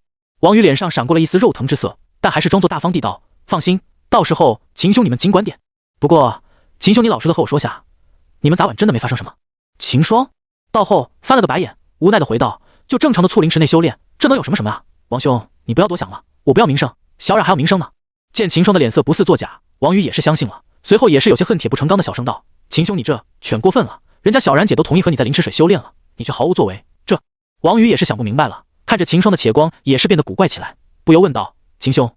A: 王宇脸上闪过了一丝肉疼之色，但还是装作大方地道：放心，到时候秦兄你们尽管点。不过秦兄你老实的和我说下，你们昨晚真的没发生什么？秦霜到后翻了个白眼，无奈的回道：就正常的簇灵池内修炼，这能有什么啊？王兄你不要多想了，我不要名声，小冉还要名声呢。见秦霜的脸色不似作假，王宇也是相信了，随后也是有些恨铁不成钢的小声道：秦兄你这全过分了，人家小冉姐都同意和你在灵池水修炼了，你却毫无作为，这……王宇也是想不明白了，看着秦霜的且光也是变得古怪起来，不由问道：秦兄，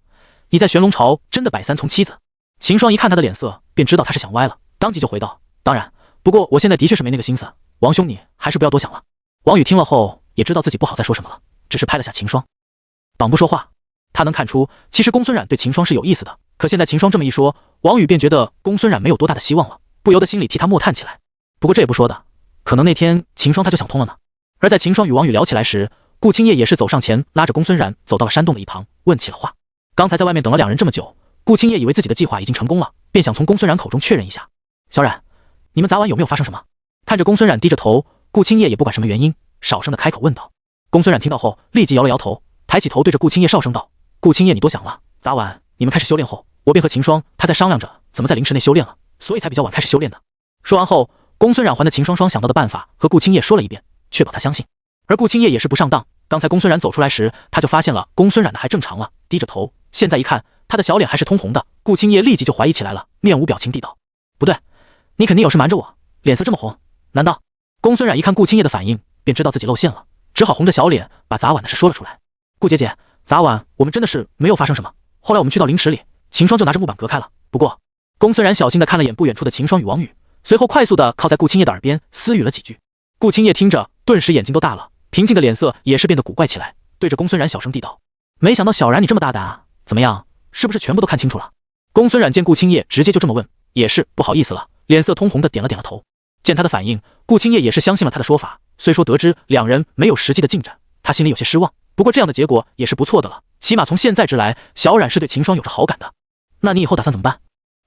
A: 你在玄龙朝真的摆3从妻子？秦霜一看他的脸色，便知道他是想歪了，当即就回道：当然，不过我现在的确是没那个心思，王兄你还是不要多想了。王宇听了后也知道自己不好再说什么了，只是拍了下秦霜，绑不说话。他能看出其实公孙冉对秦霜是有意思的，可现在秦霜这么一说，王宇便觉得公孙冉没有多大的希望了，不由得心里替他默叹起来。不过这也不说的，可能那天秦霜他就想通了呢。而在秦霜与王宇聊起来时，顾青叶也是走上前拉着公孙冉走到了山洞的一旁，问起了话。刚才在外面等了两人这么久，顾青叶以为自己的计划已经成功了，便想从公孙冉口中确认一下：小冉，你们昨晚有没有发生什么？看着公孙冉低着头，顾青叶也不管什么原因，少声的开口问道。公孙冉听到后立即摇了摇头，抬起头对着顾青叶少声道：顾青叶你多想了，昨晚你们开始修炼后，我便和秦霜他在商量着怎么在灵池内修炼了，所以才比较晚开始修炼的。说完后，公孙冉还的秦霜想到的办法和顾青叶说了一遍，确保他相信。而顾青叶也是不上当，刚才公孙冉走出来时，他就发现了公孙冉的还正常了，低着头，现在一看他的小脸还是通红的，顾青叶立即就怀疑起来了，面无表情地道：不对，你肯定有事瞒着我，脸色这么红，难道……公孙冉一看顾青叶的反应，便知道自己露馅了，只好红着小脸把昨晚的事说了出来。顾姐姐，昨晚我们真的是没有发生什么，后来我们去到灵池里，秦霜就拿着木板隔开了。不过……公孙冉小心地看了眼不远处的秦霜与王宇，随后快速地靠在顾青叶的耳边私语了几句。顾青叶听着，顿时眼睛都大了，平静的脸色也是变得古怪起来，对着公孙冉小声地道：没想到小冉你这么大胆啊，怎么样，是不是全部都看清楚了？公孙冉见顾青叶直接就这么问，也是不好意思了，脸色通红的点了点了头。见他的反应，顾青叶也是相信了他的说法，虽说得知两人没有实际的进展，他心里有些失望，不过这样的结果也是不错的了，起码从现在之来，小冉是对秦霜有着好感的。那你以后打算怎么办？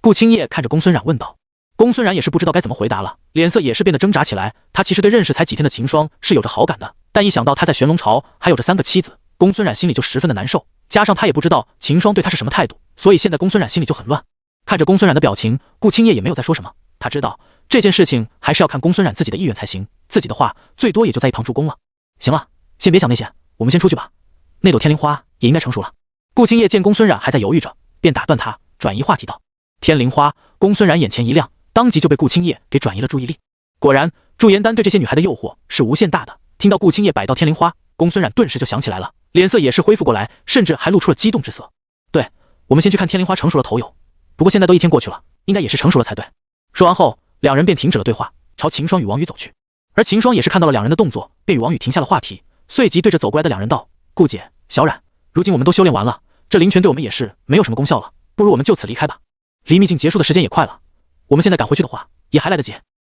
A: 顾青叶看着公孙冉问道。公孙冉也是不知道该怎么回答了，脸色也是变得挣扎起来。他其实对认识才几天的秦霜是有着好感的，但一想到他在玄龙朝还有着3个妻子，公孙冉心里就十分的难受，加上他也不知道秦霜对他是什么态度，所以现在公孙冉心里就很乱。看着公孙冉的表情，顾青叶也没有再说什么。他知道这件事情还是要看公孙冉自己的意愿才行，自己的话最多也就在一旁助攻了。行了，先别想那些，我们先出去吧。那朵天灵花也应该成熟了。顾青叶见公孙冉还在犹豫着，便打断他，转移话题道：天灵花。公孙冉眼前一亮，当即就被顾青叶给转移了注意力。果然，驻颜丹对这些女孩的诱惑是无限大的。听到顾青叶摆到天灵花，公孙冉顿时就想起来了，脸色也是恢复过来，甚至还露出了激动之色。对，我们先去看天灵花成熟了头有。不过现在都一天过去了，应该也是成熟了才对。说完后，两人便停止了对话，朝秦霜与王宇走去。而秦霜也是看到了两人的动作，便与王宇停下了话题，随即对着走过来的两人道：顾姐，小冉，如今我们都修炼完了，这灵泉对我们也是没有什么功效了，不如我们就此离开吧。离秘境结束的时间也快了，我们现在赶回去的话也还来得及。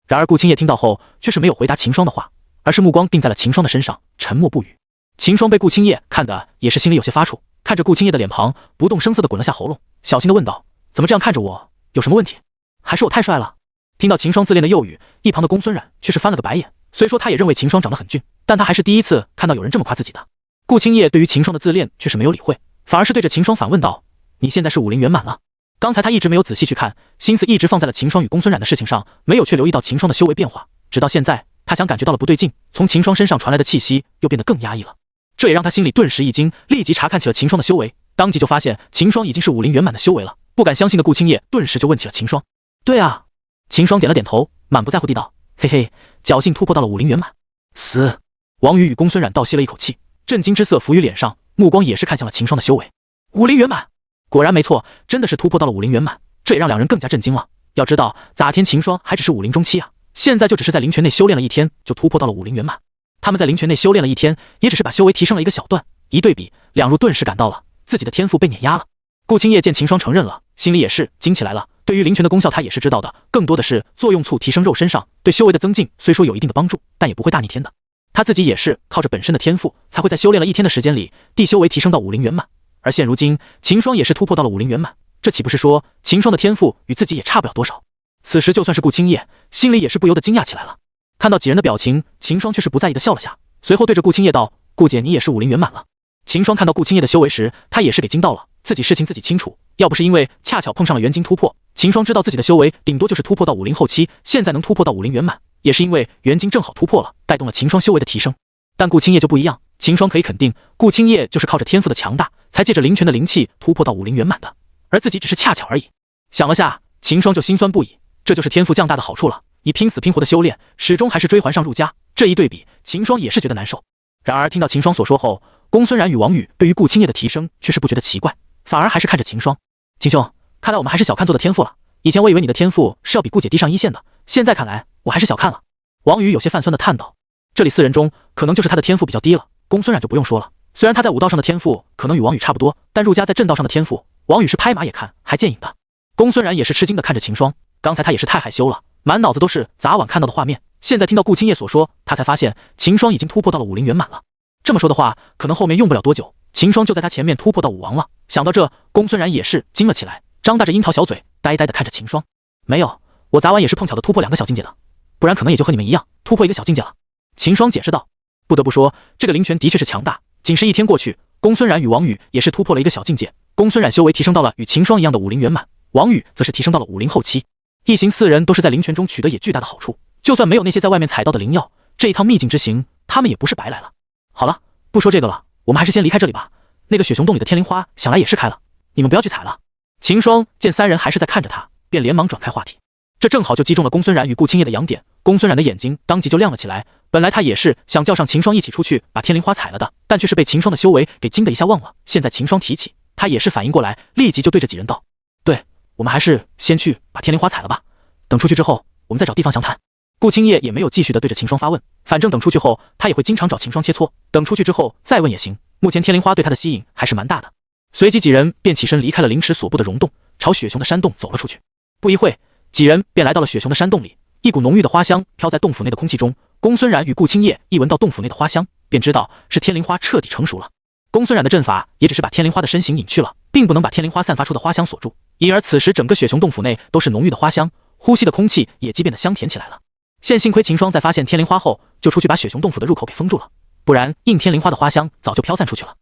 A: 然而顾青叶听到后却是没有回答秦霜的话，而是目光定在了秦霜的身上，沉默不语。秦霜被顾青叶看的也是心里有些发怵，看着顾青叶的脸庞，不动声色地滚了下喉咙，小心地问道：怎么这样看着我，有什么问题？还是我太帅了？听到秦霜自恋的诱语，一旁的公孙冉却是翻了个白眼。虽说他也认为秦霜长得很俊，但他还是第一次看到有人这么夸自己的。顾青叶对于秦霜的自恋却是没有理会，反而是对着秦霜反问道：你现在是武灵圆满了？刚才他一直没有仔细去看，心思一直放在了秦霜与公孙冉的事情上，没有去留意到秦霜的修为变化。直到现在，他想感觉到了不对劲，从秦霜身上传来的气息又变得更压抑了。这也让他心里顿时一惊，立即查看起了秦霜的修为，当即就发现秦霜已经是武灵圆满的修为了。不敢相信的顾青叶顿时就问起了秦霜：对啊。秦霜点了点头，满不在乎地道：嘿嘿，侥幸突破到了武灵圆满。死！王宇与公孙冉倒吸了一口气，震惊之色浮于脸上，目光也是看向了秦霜的修为。武灵圆满，果然没错，真的是突破到了武灵圆满，这也让两人更加震惊了。要知道咋天秦霜还只是武灵中期啊，现在就只是在灵泉内修炼了一天就突破到了武灵圆满。他们在灵泉内修炼了一天，也只是把修为提升了一个小段，一对比，两人顿时感到了自己的天赋被碾压了。顾青叶见秦霜承认了，心里也是惊起来了。对于灵泉的功效他也是知道的，更多的是作用促提升肉身上，对修为的增进虽说有一定的帮助，但也不会大逆天的。他自己也是靠着本身的天赋，才会在修炼了一天的时间里，地修为提升到武灵圆满。而现如今秦霜也是突破到了武灵圆满，这岂不是说秦霜的天赋与自己也差不了多少？此时就算是顾青叶心里也是不由得惊讶起来了。看到几人的表情，秦霜却是不在意的笑了下，随后对着顾青叶道：顾姐，你也是武灵圆满了。秦霜看到顾青叶的修为时，他也是给惊到了，自己事情自己清楚，要不是因为恰巧碰上了元晶突破，秦霜知道自己的修为顶多就是突破到武灵后期，现在能突破到武灵圆满，也是因为元晶正好突破了，带动了秦霜修为的提升。但顾青叶就不一样，秦霜可以肯定，顾青叶就是靠着天赋的强大，才借着灵泉的灵气突破到武灵圆满的，而自己只是恰巧而已。想了下，秦霜就心酸不已，这就是天赋降大的好处了。你拼死拼活的修炼，始终还是追还上入家，这一对比，秦霜也是觉得难受。然而听到秦霜所说后，公孙冉与王宇对于顾青叶的提升却是不觉得奇怪，反而还是看着秦霜：秦兄，看来我们还是小看做的天赋了。以前我以为你的天赋是要比顾姐低上一线的，现在看来我还是小看了。王宇有些泛酸的叹道：这里四人中，可能就是他的天赋比较低了。公孙冉就不用说了，虽然他在武道上的天赋可能与王宇差不多，但入家在阵道上的天赋，王宇是拍马也看还见影的。公孙冉也是吃惊的看着秦霜，刚才他也是太害羞了，满脑子都是昨晚看到的画面，现在听到顾青叶所说，他才发现秦霜已经突破到了武灵圆满了。这么说的话，可能后面用不了多久，秦霜就在他前面突破到武王了。想到这，公孙冉也是惊了起来，张大着樱桃小嘴，呆呆的看着秦霜。没有，我昨晚也是碰巧的突破2个小境界的，不然可能也就和你们一样，突破1个小境界了。秦霜解释道。不得不说，这个灵泉的确是强大，仅是一天过去，公孙冉与王宇也是突破了1个小境界。公孙冉修为提升到了与秦霜一样的武灵圆满，王宇则是提升到了武灵后期。一行4人都是在灵泉中取得也巨大的好处，就算没有那些在外面采到的灵药，这一趟秘境之行，他们也不是白来了。好了，不说这个了，我们还是先离开这里吧。那个雪熊洞里的天灵花想来也是开了，你们不要去采了。秦霜见3人还是在看着他，便连忙转开话题。这正好就击中了公孙冉与顾青叶的痒点，公孙冉的眼睛当即就亮了起来。本来他也是想叫上秦霜一起出去把天灵花采了的，但却是被秦霜的修为给惊的一下忘了。现在秦霜提起，他也是反应过来，立即就对着几人道：对，我们还是先去把天灵花采了吧，等出去之后我们再找地方详谈。顾青叶也没有继续的对着秦霜发问，反正等出去后他也会经常找秦霜切磋，等出去之后再问也行。目前天灵花对他的吸引还是蛮大的。随即几人便起身离开了灵池所布的溶洞，朝雪熊的山洞走了出去。不一会，几人便来到了雪熊的山洞里，一股浓郁的花香飘在洞府内的空气中。公孙冉与顾青叶一闻到洞府内的花香，便知道是天灵花彻底成熟了。公孙冉的阵法也只是把天灵花的身形隐去了，并不能把天灵花散发出的花香锁住，因而此时整个雪熊洞府内都是浓郁的花香，呼吸的空气也即变得香甜起来了。现幸亏秦霜在发现天灵花后，就出去把雪熊洞府的入口给封住了，不然应天灵花的花香早就飘散出去了。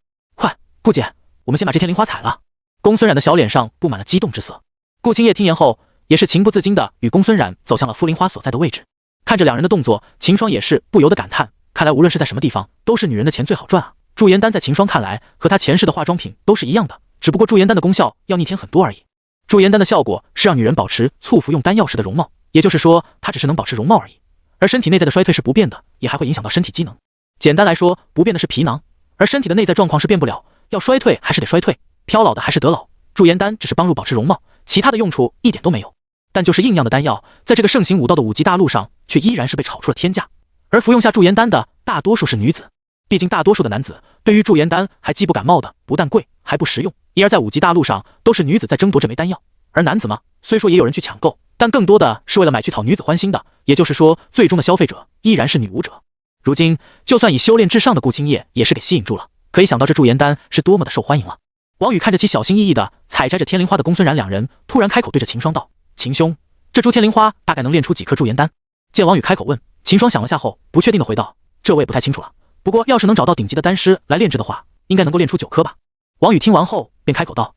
A: 顾姐，我们先把这天灵花采了。公孙冉的小脸上布满了激动之色。顾青叶听言后，也是情不自禁的与公孙冉走向了茯苓花所在的位置。看着两人的动作，秦霜也是不由得感叹，看来无论是在什么地方，都是女人的钱最好赚啊。驻颜丹在秦霜看来，和她前世的化妆品都是一样的，只不过驻颜丹的功效要逆天很多而已。驻颜丹的效果是让女人保持簇服用丹药时的容貌，也就是说，它只是能保持容貌而已，而身体内在的衰退是不变的，也还会影响到身体机能。简单来说，不变的是皮囊，而身体的内在状况是变不了，要衰退还是得衰退，飘老的还是得老。驻颜丹只是帮助保持容貌，其他的用处一点都没有。但就是硬样的丹药，在这个盛行武道的五级大陆上，却依然是被炒出了天价。而服用下驻颜丹的大多数是女子，毕竟大多数的男子对于驻颜丹还既不感冒的，不但贵还不实用。因而在五级大陆上，都是女子在争夺这枚丹药，而男子嘛，虽说也有人去抢购，但更多的是为了买去讨女子欢心的。也就是说，最终的消费者依然是女武者。如今，就算以修炼至上的顾青叶也是给吸引住了，可以想到这驻颜丹是多么的受欢迎了。王宇看着其小心翼翼的采摘着天灵花的公孙冉两人，突然开口对着秦霜道：“秦兄，这株天灵花大概能炼出几颗驻颜丹？”见王宇开口问，秦霜想了下后，不确定的回道：“这我也不太清楚了，不过要是能找到顶级的丹师来炼制的话，应该能够炼出9颗吧。”王宇听完后便开口道：“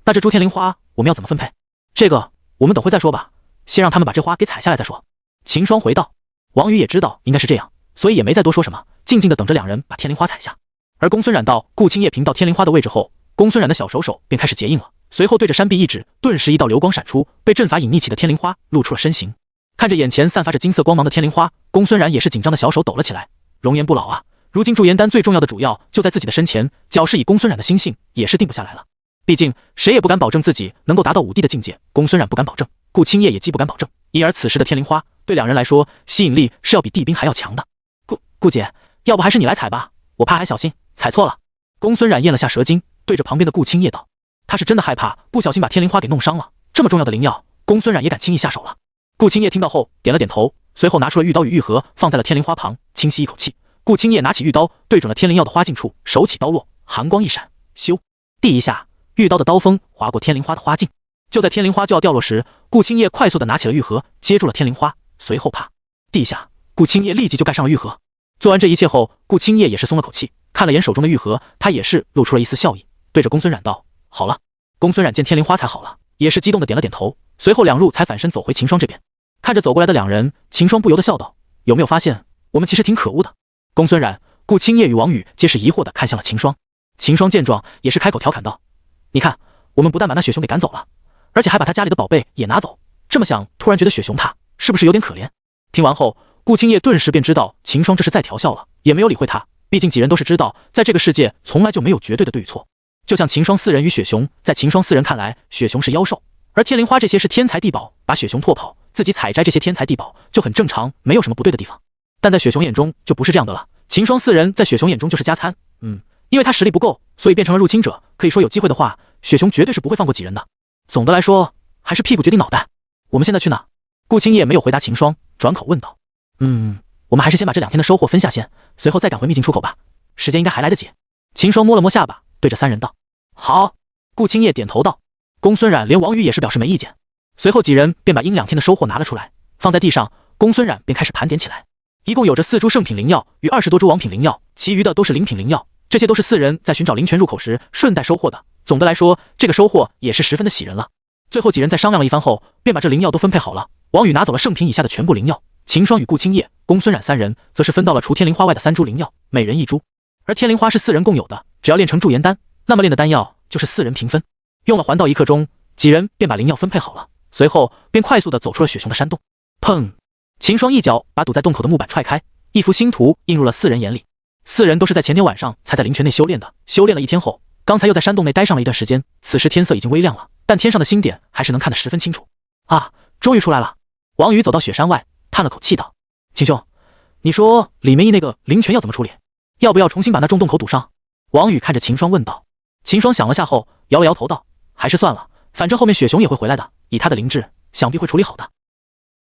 A: 那这株天灵花我们要怎么分配？这个我们等会再说吧，先让他们把这花给采下来再说。”秦霜回道。王宇也知道应该是这样，所以也没再多说什么，静静的等着两人把天灵花采下。而公孙冉到顾青叶平到天灵花的位置后，公孙冉的小手手便开始结印了，随后对着山壁一指，顿时一道流光闪出，被阵法隐匿起的天灵花露出了身形。看着眼前散发着金色光芒的天灵花，公孙冉也是紧张的小手抖了起来。容颜不老啊，如今驻颜丹最重要的主要就在自己的身前，只要是以公孙冉的心性也是定不下来了。毕竟谁也不敢保证自己能够达到5帝的境界，公孙冉不敢保证，顾青叶也既不敢保证，因而此时的天灵花对两人来说吸引力是要比帝兵还要强的。顾姐，要不还是你来采吧，我怕还小心采错了。公孙冉咽了下舌筋，对着旁边的顾青叶道，他是真的害怕不小心把天灵花给弄伤了，这么重要的灵药，公孙冉也敢轻易下手了。顾青叶听到后点了点头，随后拿出了玉刀与玉盒，放在了天灵花旁，轻吸一口气。顾青叶拿起玉刀，对准了天灵药的花茎处，手起刀落，寒光一闪，咻，第一下，玉刀的刀锋划过天灵花的花茎。就在天灵花就要掉落时，顾青叶快速的拿起了玉盒，接住了天灵花，随后啪，地下，顾青叶立即就盖上了玉盒。做完这一切后，顾青叶也是松了口气，看了眼手中的玉盒，他也是露出了一丝笑意，对着公孙冉道：“好了。”公孙冉见天灵花采好了，也是激动的点了点头，随后两人才反身走回秦霜这边。看着走过来的两人，秦霜不由得笑道：“有没有发现，我们其实挺可恶的？”公孙冉、顾青叶与王宇皆是疑惑的看向了秦霜。秦霜见状，也是开口调侃道：“你看，我们不但把那雪熊给赶走了，而且还把他家里的宝贝也拿走，这么想，突然觉得雪熊他是不是有点可怜？”听完后，顾青叶顿时便知道秦霜这是在调笑了，也没有理会他，毕竟几人都是知道，在这个世界从来就没有绝对的对与错。就像秦霜4人与雪熊，在秦霜4人看来，雪熊是妖兽，而天灵花这些是天才地宝，把雪熊拓跑，自己采摘这些天才地宝就很正常，没有什么不对的地方。但在雪熊眼中就不是这样的了，秦霜4人在雪熊眼中就是加餐，因为他实力不够，所以变成了入侵者。可以说有机会的话，雪熊绝对是不会放过几人的。总的来说，还是屁股决定脑袋。我们现在去哪？顾青叶没有回答秦霜，转口问道：“我们还是先把这2天的收获分下先，随后再赶回秘境出口吧，时间应该还来得及。”秦霜摸了摸下巴，对着3人道：“好。”顾青叶点头道。公孙冉连王宇也是表示没意见。随后几人便把阴2天的收获拿了出来，放在地上。公孙冉便开始盘点起来，一共有着4株圣品灵药与20多株王品灵药，其余的都是灵品灵药。这些都是4人在寻找灵泉入口时顺带收获的。总的来说，这个收获也是十分的喜人了。最后几人在商量了一番后，便把这灵药都分配好了。王宇拿走了圣品以下的全部灵药，秦霜与顾青叶、公孙冉3人则是分到了除天灵花外的3株灵药，每人1株。而天灵花是4人共有的，只要炼成驻颜丹，那么炼的丹药就是4人平分。用了环道1刻钟，几人便把灵药分配好了，随后便快速的走出了雪熊的山洞。砰！秦霜一脚把堵在洞口的木板踹开，一幅星图映入了4人眼里。4人都是在前天晚上才在灵泉内修炼的，修炼了1天后，刚才又在山洞内待上了一段时间。此时天色已经微亮了，但天上的星点还是能看得十分清楚。啊，终于出来了！王宇走到雪山外，叹了口气道：“秦兄，你说里面那个灵泉要怎么处理？要不要重新把那种洞口堵上？”王宇看着秦霜问道。秦霜想了下后，摇了摇头道：“还是算了，反正后面雪熊也会回来的，以他的灵智，想必会处理好的。”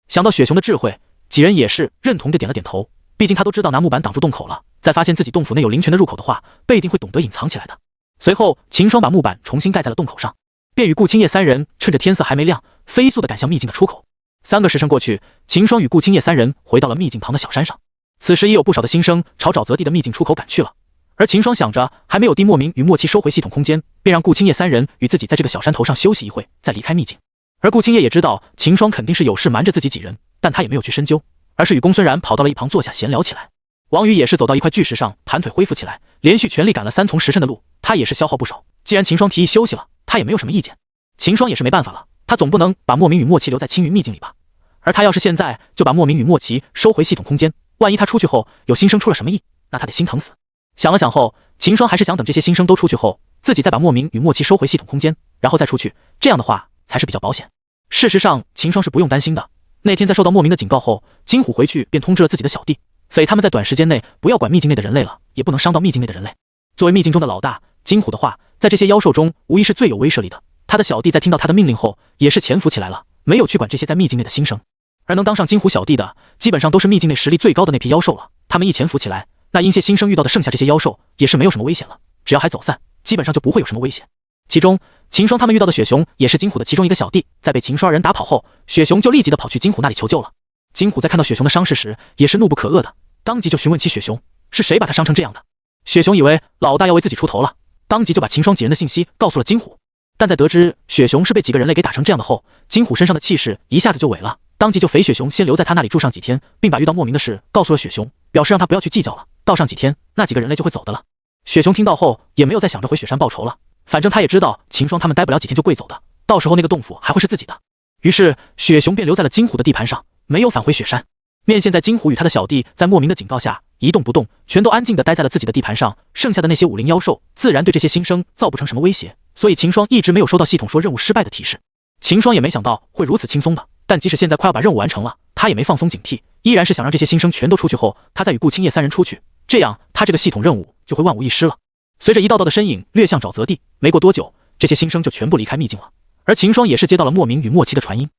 A: 想到雪熊的智慧，几人也是认同地点了点头。毕竟他都知道拿木板挡住洞口了，再发现自己洞府内有灵泉的入口的话，必定会懂得隐藏起来的。随后，秦霜把木板重新盖在了洞口上，便与顾青叶3人趁着天色还没亮，飞速地赶向秘境的出口。3个时辰过去，秦霜与顾青叶3人回到了秘境旁的小山上。此时已有不少的新生朝沼泽地的秘境出口赶去了，而秦霜想着还没有替莫名与莫七收回系统空间，便让顾青叶三人与自己在这个小山头上休息一会，再离开秘境。而顾青叶也知道秦霜肯定是有事瞒着自己几人，但他也没有去深究，而是与公孙然跑到了一旁坐下闲聊起来。王宇也是走到一块巨石上盘腿恢复起来，连续全力赶了3从10胜的路，他也是消耗不少。既然秦霜提议休息了，他也没有什么意见。秦霜也是没办法了，他总不能把莫名与莫奇留在青云秘境里吧？而他要是现在就把莫名与莫奇收回系统空间，万一他出去后有新生出了什么意，那他得心疼死。想了想后，秦霜还是想等这些新生都出去后，自己再把莫名与莫奇收回系统空间，然后再出去，这样的话才是比较保险。事实上，秦霜是不用担心的。那天在受到莫名的警告后，金虎回去便通知了自己的小弟，匪他们在短时间内不要管秘境内的人类了，也不能伤到秘境内的人类。作为秘境中的老大，金虎的话在这些妖兽中无疑是最有威慑力的。他的小弟在听到他的命令后，也是潜伏起来了，没有去管这些在秘境内的新生。而能当上金虎小弟的，基本上都是秘境内实力最高的那批妖兽了。他们一潜伏起来，那阴界新生遇到的剩下这些妖兽也是没有什么危险了，只要还走散，基本上就不会有什么危险。其中秦霜他们遇到的雪熊也是金虎的其中一个小弟，在被秦霜人打跑后，雪熊就立即的跑去金虎那里求救了。金虎在看到雪熊的伤势时，也是怒不可遏的，当即就询问起雪熊是谁把他伤成这样的。雪熊以为老大要为自己出头了，当即就把秦霜几人的信息告诉了金虎。但在得知雪熊是被几个人类给打成这样的后，金虎身上的气势一下子就萎了，当即就肥雪熊先留在他那里住上几天，并把遇到莫名的事告诉了雪熊，表示让他不要去计较了，到上几天那几个人类就会走的了。雪熊听到后也没有再想着回雪山报仇了，反正他也知道秦霜他们待不了几天就跪走的，到时候那个洞府还会是自己的。于是雪熊便留在了金虎的地盘上，没有返回雪山。面现在金虎与他的小弟在莫名的警告下一动不动，全都安静地待在了自己的地盘上，剩下的那些武灵妖兽自然对这些新生造不成什么威胁，所以秦霜一直没有收到系统说任务失败的提示。秦霜也没想到会如此轻松的，但即使现在快要把任务完成了，他也没放松警惕，依然是想让这些新生全都出去后，他再与顾青叶三人出去，这样他这个系统任务就会万无一失了。随着一道道的身影掠向沼泽地，没过多久，这些新生就全部离开秘境了。而秦霜也是接到了莫名与莫奇的传音，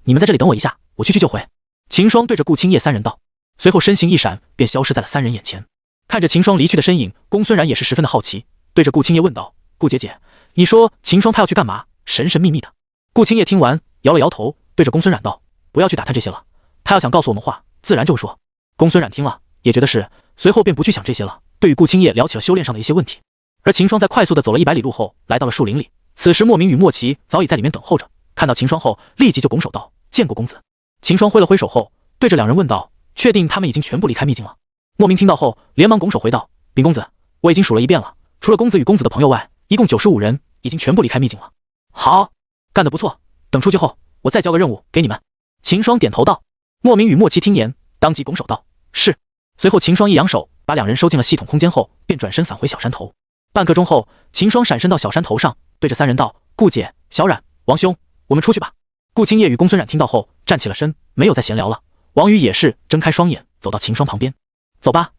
A: 你们在这里等我一下，我去就回。秦霜对着顾青叶三人道，随后身形一闪，便消失在了三人眼前。看着秦霜离去的身影，公孙然也是十分的好奇，对着顾青叶问道：“顾姐姐，你说秦霜他要去干嘛？神神秘秘的。”顾青叶听完摇了摇头，对着公孙冉道：“不要去打探这些了，他要想告诉我们话，自然就会说。”公孙冉听了也觉得是，随后便不去想这些了，对与顾青叶聊起了修炼上的一些问题。而秦霜在快速的走了100里路后，来到了树林里。此时莫名与莫奇早已在里面等候着，看到秦霜后，立即就拱手道：“见过公子。”秦霜挥了挥手后，对着两人问道：“确定他们已经全部离开秘境了？”莫名听到后，连忙拱手回道：“禀公子，我已经数了一遍了，除了公子与公子的朋友外，一共95人，已经全部离开秘境了。”“好，干得不错，等出去后，我再交个任务给你们。”秦霜点头道。莫名与莫奇听言，当即拱手道：“是。”随后秦霜一扬手，把两人收进了系统空间后，便转身返回小山头。半刻钟后，秦霜闪身到小山头上，对着三人道：“顾姐、小冉、王兄，我们出去吧。”顾青叶与公孙冉听到后，站起了身，没有再闲聊了。王宇也是睁开双眼，走到秦霜旁边：“走吧。”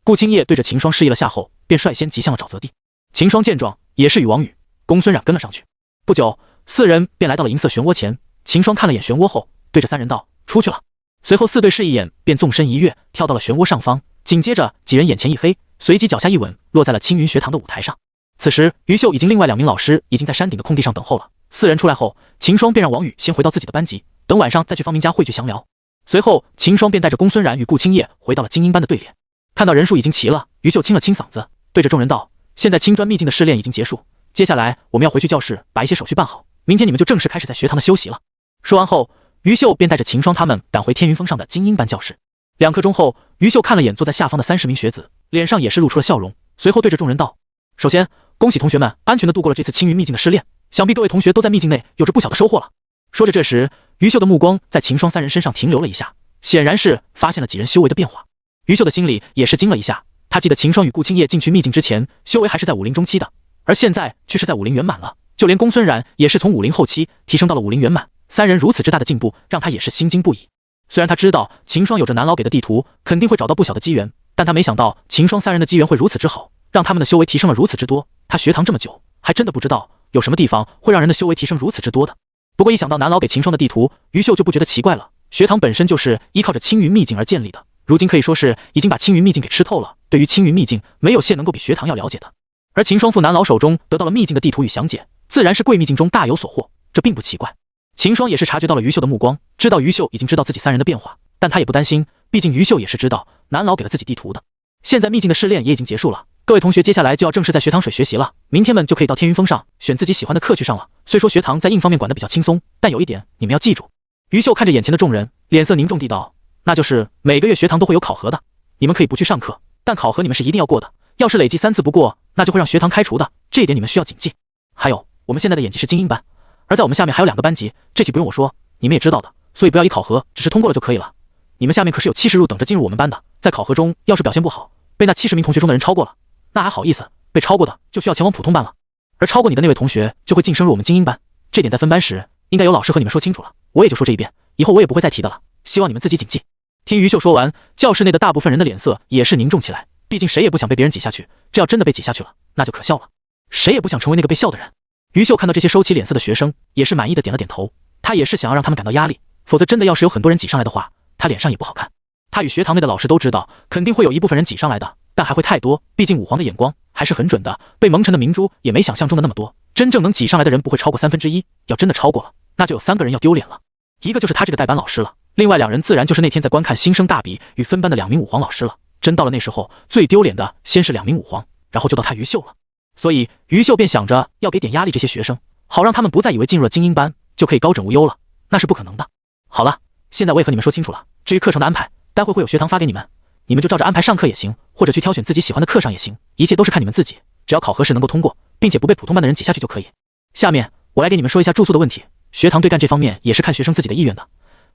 A: 顾青叶对着秦霜示意了下后，便率先疾向了沼泽地。秦霜见状，也是与王宇、公孙冉跟了上去。不久，4人便来到了银色漩涡前。秦霜看了眼漩涡后，对着三人道：“出去了。”随后4对视一眼，便纵身一跃，跳到了漩涡上方。紧接着几人眼前一黑，随即脚下一吻，落在了青云学堂的舞台上。此时于秀以及另外2名老师已经在山顶的空地上等候了。4人出来后，秦霜便让王宇先回到自己的班级，等晚上再去方明家汇聚详聊。随后秦霜便带着公孙冉与顾青叶回到了精英班的队列。看到人数已经齐了，于秀清了清嗓子，对着众人道：“现在青砖秘境的试炼已经结束，接下来我们要回去教室把一些手续办好，明天你们就正式开始在学堂的休息了。”说完后，于秀便带着秦霜他们赶回天云峰上的精英班教室。2刻钟后，于秀看了眼坐在下方的30名学子，脸上也是露出了笑容，随后对着众人道：“首先恭喜同学们安全地度过了这次青云秘境的试炼，想必各位同学都在秘境内有着不小的收获了。”说着，这时于秀的目光在秦霜3人身上停留了一下，显然是发现了几人修为的变化。于秀的心里也是惊了一下，他记得秦霜与顾青叶进去秘境之前，修为还是在武灵中期的，而现在却是在武灵圆满了。就连公孙冉也是从武灵后期提升到了武灵圆满，3人如此之大的进步，让他也是心惊不已。虽然他知道秦霜有着南老给的地图，肯定会找到不小的机缘，但他没想到秦霜3人的机缘会如此之好，让他们的修为提升了如此之多。他学堂这么久，还真的不知道有什么地方会让人的修为提升如此之多的。不过一想到南老给秦霜的地图，于秀就不觉得奇怪了。学堂本身就是依靠着青云秘境而建立的，如今可以说是已经把青云秘境给吃透了。对于青云秘境，没有线能够比学堂要了解的。而秦霜父南老手中得到了秘境的地图与详解，自然是贵秘境中大有所获，这并不奇怪。秦霜也是察觉到了于秀的目光，知道于秀已经知道自己3人的变化，但他也不担心，毕竟于秀也是知道南老给了自己地图的。现在秘境的试炼也已经结束了，各位同学接下来就要正式在学堂水学习了，明天们就可以到天云峰上选自己喜欢的课去上了。虽说学堂在硬方面管得比较轻松，但有一点你们要记住。于秀看着眼前的众人，脸色凝重地道，那就是每个月学堂都会有考核的，你们可以不去上课，但考核你们是一定要过的，要是累计3次不过，那就会让学堂开除的，这一点你们需要谨记。还有，我们现在的演技是精英班，而在我们下面还有2个班级，这期不用我说，你们也知道的，所以不要以考核只是通过了就可以了。你们下面可是有70入等着进入我们班的，在考核中要是表现不好，被那70名同学中的人超过了，那还好意思，被超过的就需要前往普通班了，而超过你的那位同学就会晋升入我们精英班。这点在分班时应该有老师和你们说清楚了，我也就说这一遍，以后我也不会再提的了，希望你们自己谨记。听于秀说完，教室内的大部分人的脸色也是凝重起来，毕竟谁也不想被别人挤下去，这要真的被挤下去了，那就可笑了，谁也不想成为那个被笑的人。于秀看到这些收起脸色的学生，也是满意的点了点头，他也是想要让他们感到压力，否则真的要是有很多人挤上来的话，他脸上也不好看。他与学堂内的老师都知道，肯定会有一部分人挤上来的，但还会太多，毕竟武皇的眼光还是很准的，被蒙尘的明珠也没想象中的那么多，真正能挤上来的人不会超过1/3，要真的超过了，那就有3个人要丢脸了，一个就是他这个代班老师了，另外2人自然就是那天在观看新生大比与分班的2名武皇老师了。真到了那时候，最丢脸的先是2名武皇，然后就到他于秀了。所以于秀便想着要给点压力这些学生，好让他们不再以为进入了精英班就可以高枕无忧了，那是不可能的。好了，现在我也和你们说清楚了，至于课程的安排，待会会有学堂发给你们，你们就照着安排上课也行，或者去挑选自己喜欢的课上也行，一切都是看你们自己，只要考核时能够通过，并且不被普通班的人挤下去就可以。下面我来给你们说一下住宿的问题，学堂对干这方面也是看学生自己的意愿的，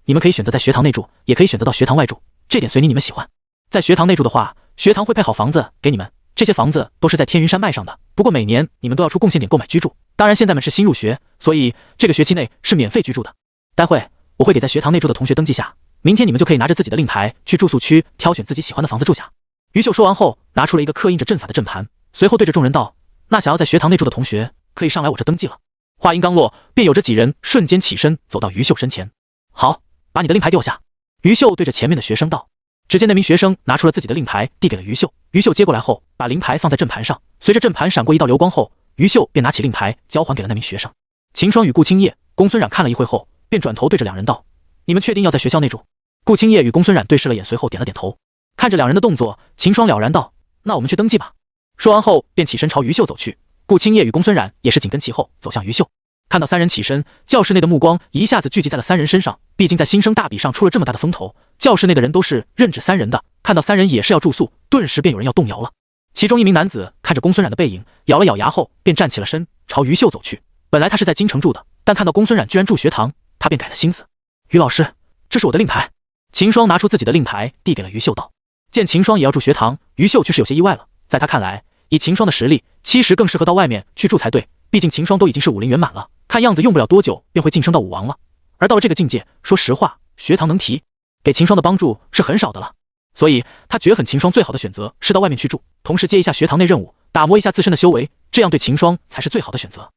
A: 你们可以选择在学堂内住，也可以选择到学堂外住，这点随你们喜欢。在学堂内住的话，学堂会配好房子给你们，这些房子都是在天云山卖上的，不过每年你们都要出贡献点购买居住，当然现在们是新入学，所以这个学期内是免费居住的。待会我会给在学堂内住的同学登记下，明天你们就可以拿着自己的令牌去住宿区挑选自己喜欢的房子住下。于秀说完后，拿出了一个刻印着阵法的阵盘，随后对着众人道，那想要在学堂内住的同学可以上来我这登记了。话音刚落，便有着几人瞬间起身走到于秀身前。好，把你的令牌给我下。于秀对着前面的学生道。只见那名学生拿出了自己的令牌递给了于秀，于秀接过来后把令牌放在阵盘上，随着阵盘闪过一道流光后，于秀便拿起令牌交还给了那名学生。秦霜与顾青叶、公孙冉看了一会后，便转头对着2人道，你们确定要在学校内住？顾青叶与公孙冉对视了眼，随后点了点头。看着2人的动作，秦霜了然道，那我们去登记吧。说完后便起身朝于秀走去，顾青叶与公孙冉也是紧跟其后走向于秀。看到3人起身，教室内的目光一下子聚集在了3人身上，毕竟在新生大比上出了这么大的风头，教室内的人都是认指3人的，看到3人也是要住宿，顿时便有人要动摇了。其中一名男子看着公孙冉的背影，咬了咬牙后便站起了身，朝于秀走去。本来他是在京城住的，但看到公孙冉居然住学堂，他便改了心思。于老师，这是我的令牌。秦霜拿出自己的令牌递给了于秀道。见秦霜也要住学堂，于秀却是有些意外了，在他看来，以秦霜的实力，70更适合到外面去住才对，毕竟秦霜都已经是50圆满了，看样子用不了多久便会晋升到武王了。而到了这个境界，说实话，学堂能提给秦霜的帮助是很少的了，所以他觉恨秦霜最好的选择是到外面去住，同时接一下学堂内任务，打磨一下自身的修为，这样对秦霜才是最好的选择。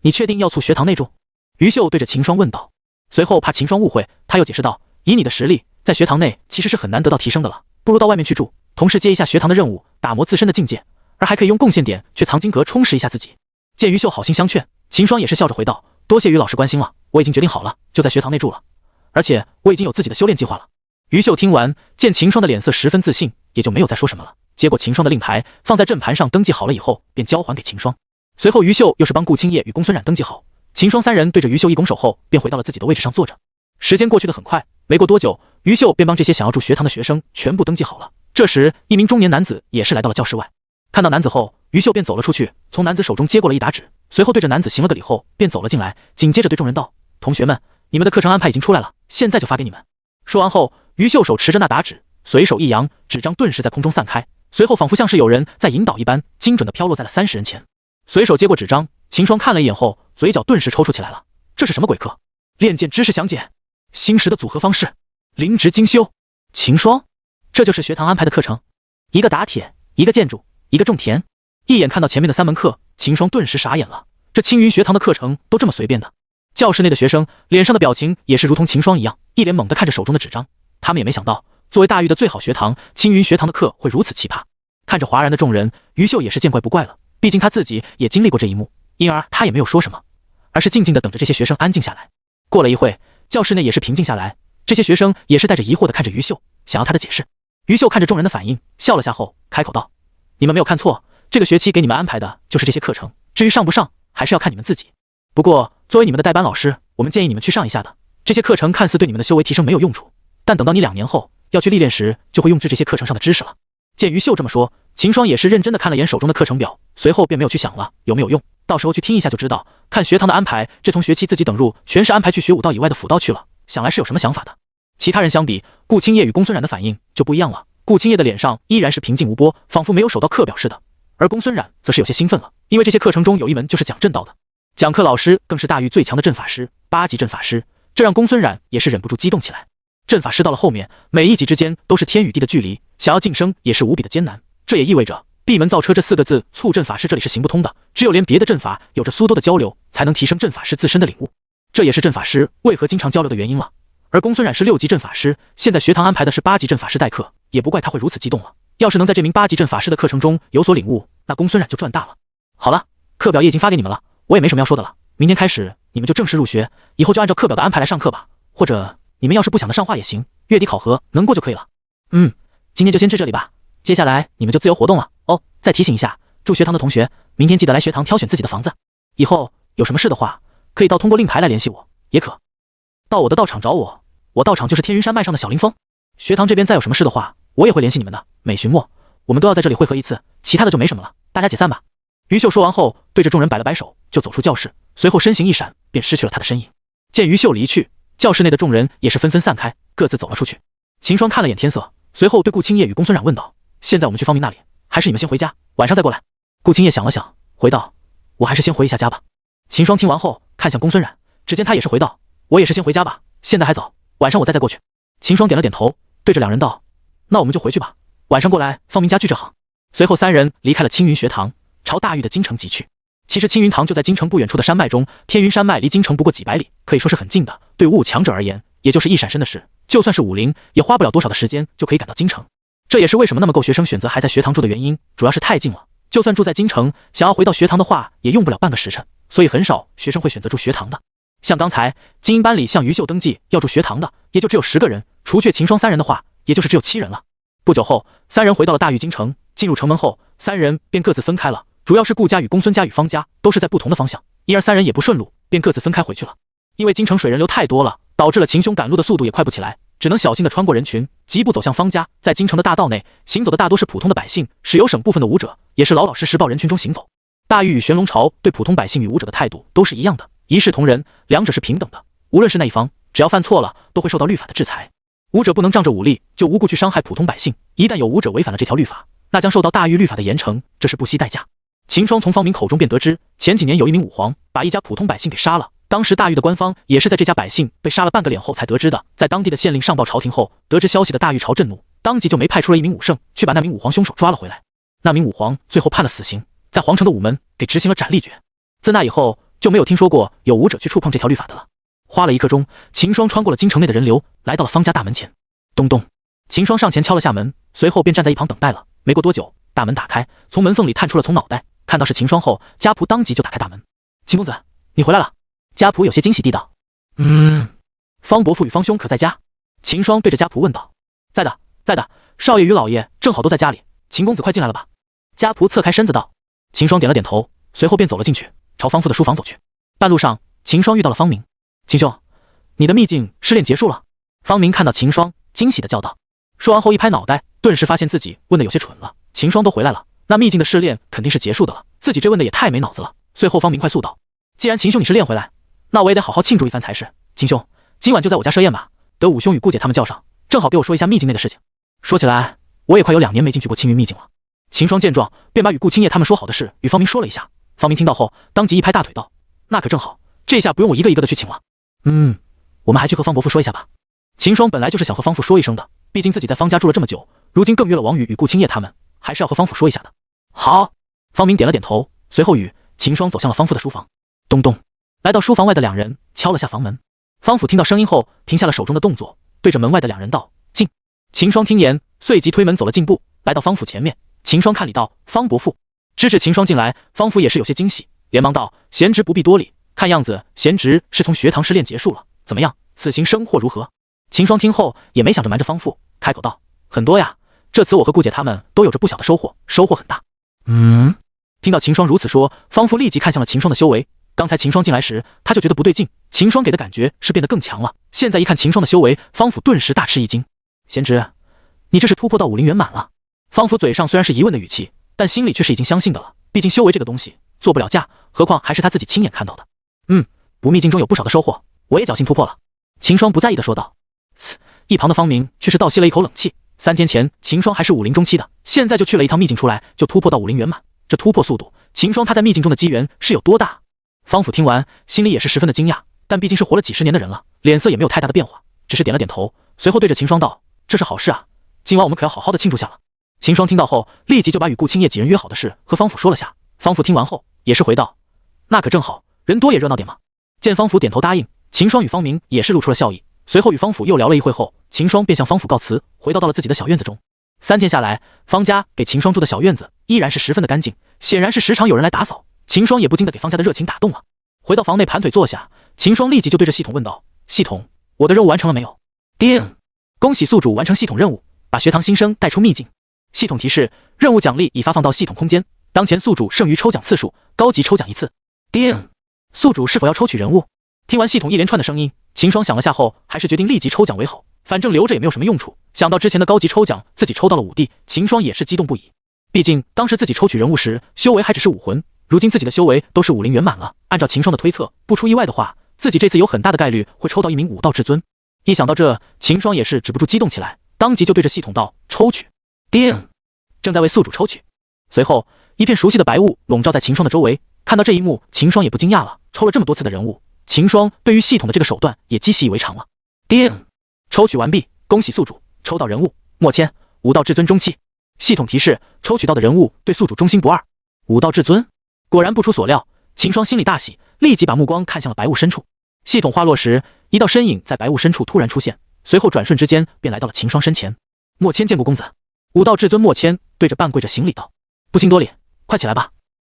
A: 你确定要促学堂内住？于秀对着秦霜问道。随后怕秦霜误会，他又解释道，以你的实力，在学堂内其实是很难得到提升的了，不如到外面去住，同时接一下学堂的任务，打磨自身的境界，而还可以用贡献点去藏经阁充实一下自己。见于秀好心相劝，秦霜也是笑着回道，多谢于老师关心了，我已经决定好了，就在学堂内住了，而且我已经有自己的修炼计划了。于秀听完，见秦霜的脸色十分自信，也就没有再说什么了，接过秦霜的令牌放在阵盘上登记好了以后，便交还给秦霜。随后于秀又是帮顾青叶与公孙冉登记好，秦霜3人对着于秀一拱手后，便回到了自己的位置上坐着。时间过去得很快，没过多久，于秀便帮这些想要住学堂的学生全部登记好了。这时一名中年男子也是来到了教室外，看到男子后，于秀便走了出去，从男子手中接过了一沓纸，随后对着男子行了个礼后便走了进来，紧接着对众人道，同学们，你们的课程安排已经出来了，现在就发给你们。说完后，于秀手持着那沓纸，随手一扬，纸张顿时在空中散开，随后仿佛像是有人在引导一般，精准地飘落在了30人前。随手接过纸张，秦霜看了一眼后，嘴角顿时抽搐起来了，这是什么鬼课？炼剑知识详解，星石的组合方式，灵植精修。秦霜，这就是学堂安排的课程？一个打铁，一个建筑，一个种田。一眼看到前面的3门课，秦霜顿时傻眼了，这青云学堂的课程都这么随便的？教室内的学生脸上的表情也是如同秦霜一样，一脸懵地看着手中的纸张，他们也没想到，作为大域的最好学堂，青云学堂的课会如此奇葩。看着哗然的众人，于秀也是见怪不怪了，毕竟他自己也经历过这一幕，因而他也没有说什么，而是静静地等着这些学生安静下来。过了一会，教室内也是平静下来，这些学生也是带着疑惑地看着于秀，想要他的解释。于秀看着众人的反应，笑了下后开口道：“你们没有看错，这个学期给你们安排的就是这些课程，至于上不上，还是要看你们自己。不过，作为你们的代班老师，我们建议你们去上一下的。这些课程看似对你们的修为提升没有用处，但等到你2年后要去历练时，就会用至这些课程上的知识了。”见于秀这么说，秦霜也是认真的看了眼手中的课程表，随后便没有去想了有没有用，到时候去听一下就知道。看学堂的安排，这从学期自己等入全是安排去学武道以外的辅道去了，想来是有什么想法的。其他人相比，顾青叶与公孙冉的反应就不一样了。顾青叶的脸上依然是平静无波，仿佛没有收到课表似的，而公孙冉则是有些兴奋了，因为这些课程中有一门就是讲阵道的，讲课老师更是大域最强的阵法师，8级阵法师，这让公孙冉也是忍不住激动起来。阵法师到了后面，每一级之间都是天与地的距离，想要晋升也是无比的艰难。这也意味着闭门造车这4个字促阵法师这里是行不通的，只有连别的阵法有着多的交流，才能提升阵法师自身的领悟。这也是阵法师为何经常交流的原因了。而公孙冉是6级阵法师，现在学堂安排的是8级阵法师代课，也不怪他会如此激动了。要是能在这名8级阵法师的课程中有所领悟，那公孙冉就赚大了。好了，课表也已经发给你们了，我也没什么要说的了。明天开始你们就正式入学，以后就按照课表的安排来上课吧。或者你们要是不想的上话也行，月底考核能过就可以了。今天就先至这里吧，接下来你们就自由活动了哦。再提醒一下，住学堂的同学，明天记得来学堂挑选自己的房子。以后有什么事的话，可以通过令牌来联系我，也可到我的道场找我，我道场就是天云山脉上的小灵峰。学堂这边再有什么事的话，我也会联系你们的。每旬末我们都要在这里会合一次，其他的就没什么了，大家解散吧。于秀说完后，对着众人摆了摆手，就走出教室，随后身形一闪，便失去了他的身影。见于秀离去，教室内的众人也是纷纷散开，各自走了出去。秦霜看了眼天色，随后对顾青叶与公孙冉问道：“现在我们去方明那里，还是你们先回家，晚上再过来？”顾青叶想了想，回道：“我还是先回一下家吧。”秦霜听完后，看向公孙冉，只见他也是回道：“我也是先回家吧，现在还早，晚上我再过去。”秦霜点了点头，对着两人道：“那我们就回去吧，晚上过来方明家聚这行。”随后3人离开了青云学堂，朝大域的京城疾去。其实青云堂就在京城不远处的山脉中，天云山脉离京城不过几百里，可以说是很近的。对武武强者而言，也就是一闪身的事，就算是武灵，也花不了多少的时间就可以赶到京城。这也是为什么那么够学生选择还在学堂住的原因，主要是太近了。就算住在京城，想要回到学堂的话，也用不了半个时辰，所以很少学生会选择住学堂的。像刚才精英班里向于秀登记要住学堂的，也就只有10个人，除却秦霜3人的话，也就是只有7人了。不久后，3人回到了大域京城，进入城门后，3人便各自分开了。主要是顾家与公孙家与方家都是在不同的方向，因而3人也不顺路，便各自分开回去了。因为京城水人流太多了，导致了秦兄赶路的速度也快不起来，只能小心地穿过人群，疾步走向方家。在京城的大道内，行走的大多是普通的百姓，是有省部分的武者，也是老老实实抱人群中行走。大域与玄龙朝对普通百姓与武者的态度都是一样的，一视同仁，两者是平等的。无论是哪一方，只要犯错了，都会受到律法的制裁。武者不能仗着武力就无故去伤害普通百姓，一旦有武者违反了这条律法，那将受到大域律法的严惩，这是不惜代价。秦霜从方明口中便得知，前几年有一名武皇把一家普通百姓给杀了，当时大域的官方也是在这家百姓被杀了半个脸后才得知的。在当地的县令上报朝廷后，得知消息的大域朝震怒，当即就没派出了一名武圣去把那名武皇凶手抓了回来。那名武皇最后判了死刑，在皇城的午门给执行了斩立决。自那以后就没有听说过有武者去触碰这条律法的了。花了1刻钟，秦霜穿过了京城内的人流，来到了方家大门前。咚咚，秦霜上前敲了下门，随后便站在一旁等待了。没过多久，大门打开，从门缝里探出了从脑袋，看到是秦霜后，家仆当即就打开大门。秦公子，你回来了。家仆有些惊喜地道。方伯父与方兄可在家？秦霜对着家仆问道。在的，在的，少爷与老爷正好都在家里，秦公子快进来了吧。家仆侧开身子道。秦霜点了点头，随后便走了进去，朝方父的书房走去。半路上，秦霜遇到了方明。秦兄，你的秘境试炼结束了。方明看到秦霜，惊喜地叫道。说完后一拍脑袋，顿时发现自己问的有些蠢了。秦霜都回来了，那秘境的试炼肯定是结束的了，自己这问的也太没脑子了。随后方明快速道，既然秦兄你是练回来，那我也得好好庆祝一番才是。秦兄，今晚就在我家设宴吧，得五兄与顾姐他们叫上，正好给我说一下秘境内的事情。说起来，我也快有2年没进去过青云秘境了。秦霜见状，便把与顾青叶他们说好的事与方明说了一下。方明听到后，当即一拍大腿道，那可正好，这下不用我一个一个的去请了。我们还去和方伯父说一下吧。秦霜本来就是想和方父说一声的，毕竟自己在方家住了这么久，如今更约了王宇与顾青叶他们，还是要和方父说一下的。好，方明点了点头，随后与秦霜走向了方父的书房。咚咚，来到书房外的2人敲了下房门。方父听到声音后，停下了手中的动作，对着门外的2人道：“进。”秦霜听言，随即推门走了进步，来到方父前面。秦霜看礼道：“方伯父。”支持秦霜进来，方父也是有些惊喜，连忙道：“贤侄不必多礼，看样子贤侄是从学堂试炼结束了，怎么样？此行收获如何？”秦霜听后也没想着瞒着方父，开口道：“很多呀，这次我和顾姐他们都有着不小的收获，收获很大。听到秦霜如此说，方父立即看向了秦霜的修为。刚才秦霜进来时，他就觉得不对劲，秦霜给的感觉是变得更强了。现在一看秦霜的修为，方父顿时大吃一惊。贤侄，你这是突破到武灵圆满了？方父嘴上虽然是疑问的语气，但心里却是已经相信的了。毕竟修为这个东西做不了假，何况还是他自己亲眼看到的。不秘境中有不少的收获，我也侥幸突破了。秦霜不在意的说道。一旁的方明却是倒吸了一口冷气。3天前秦霜还是武灵中期的，现在就去了一趟秘境出来，就突破到武灵圆满。这突破速度，秦霜他在秘境中的机缘是有多大？方甫听完，心里也是十分的惊讶，但毕竟是活了几十年的人了，脸色也没有太大的变化，只是点了点头，随后对着秦霜道：“这是好事啊，今晚我们可要好好的庆祝下了。”秦霜听到后，立即就把与顾青叶几人约好的事和方甫说了下。方甫听完后，也是回道：“那可正好，人多也热闹点嘛。”见方甫点头答应，秦霜与方明也是露出了笑意。随后与方甫又聊了一会后，秦霜便向方甫告辞，回到了自己的小院子中。3天下来，方家给秦霜住的小院子依然是十分的干净，显然是时常有人来打扫。秦霜也不禁的给方家的热情打动了。回到房内盘腿坐下，秦霜立即就对着系统问道：“系统，我的任务完成了没有？”叮！恭喜宿主完成系统任务，把学堂新生带出秘境。系统提示：任务奖励已发放到系统空间，当前宿主剩余抽奖次数，高级抽奖1次。叮！宿主是否要抽取人物？听完系统一连串的声音，秦霜想了下后，还是决定立即抽奖为好，反正留着也没有什么用处。想到之前的高级抽奖自己抽到了5弟，秦霜也是激动不已。毕竟当时自己抽取人物时修为还只是武魂，如今自己的修为都是武灵圆满了。按照秦霜的推测，不出意外的话，自己这次有很大的概率会抽到一名武道至尊。一想到这，秦霜也是止不住激动起来，当即就对着系统道：“抽取！”叮！正在为宿主抽取。随后一片熟悉的白雾笼罩在秦霜的周围。看到这一幕，秦霜也不惊讶了，抽了这么多次的人物，秦霜对于系统的这个手段也既习以为常了。叮！抽取完毕，恭喜宿主抽到人物莫谦，武道至尊中期。系统提示：抽取到的人物对宿主忠心不二。武道至尊，果然不出所料，秦霜心里大喜，立即把目光看向了白雾深处。系统话落时，一道身影在白雾深处突然出现，随后转瞬之间便来到了秦霜身前。莫谦见过公子。武道至尊莫谦对着半跪着行礼道：“不兴多礼，快起来吧。”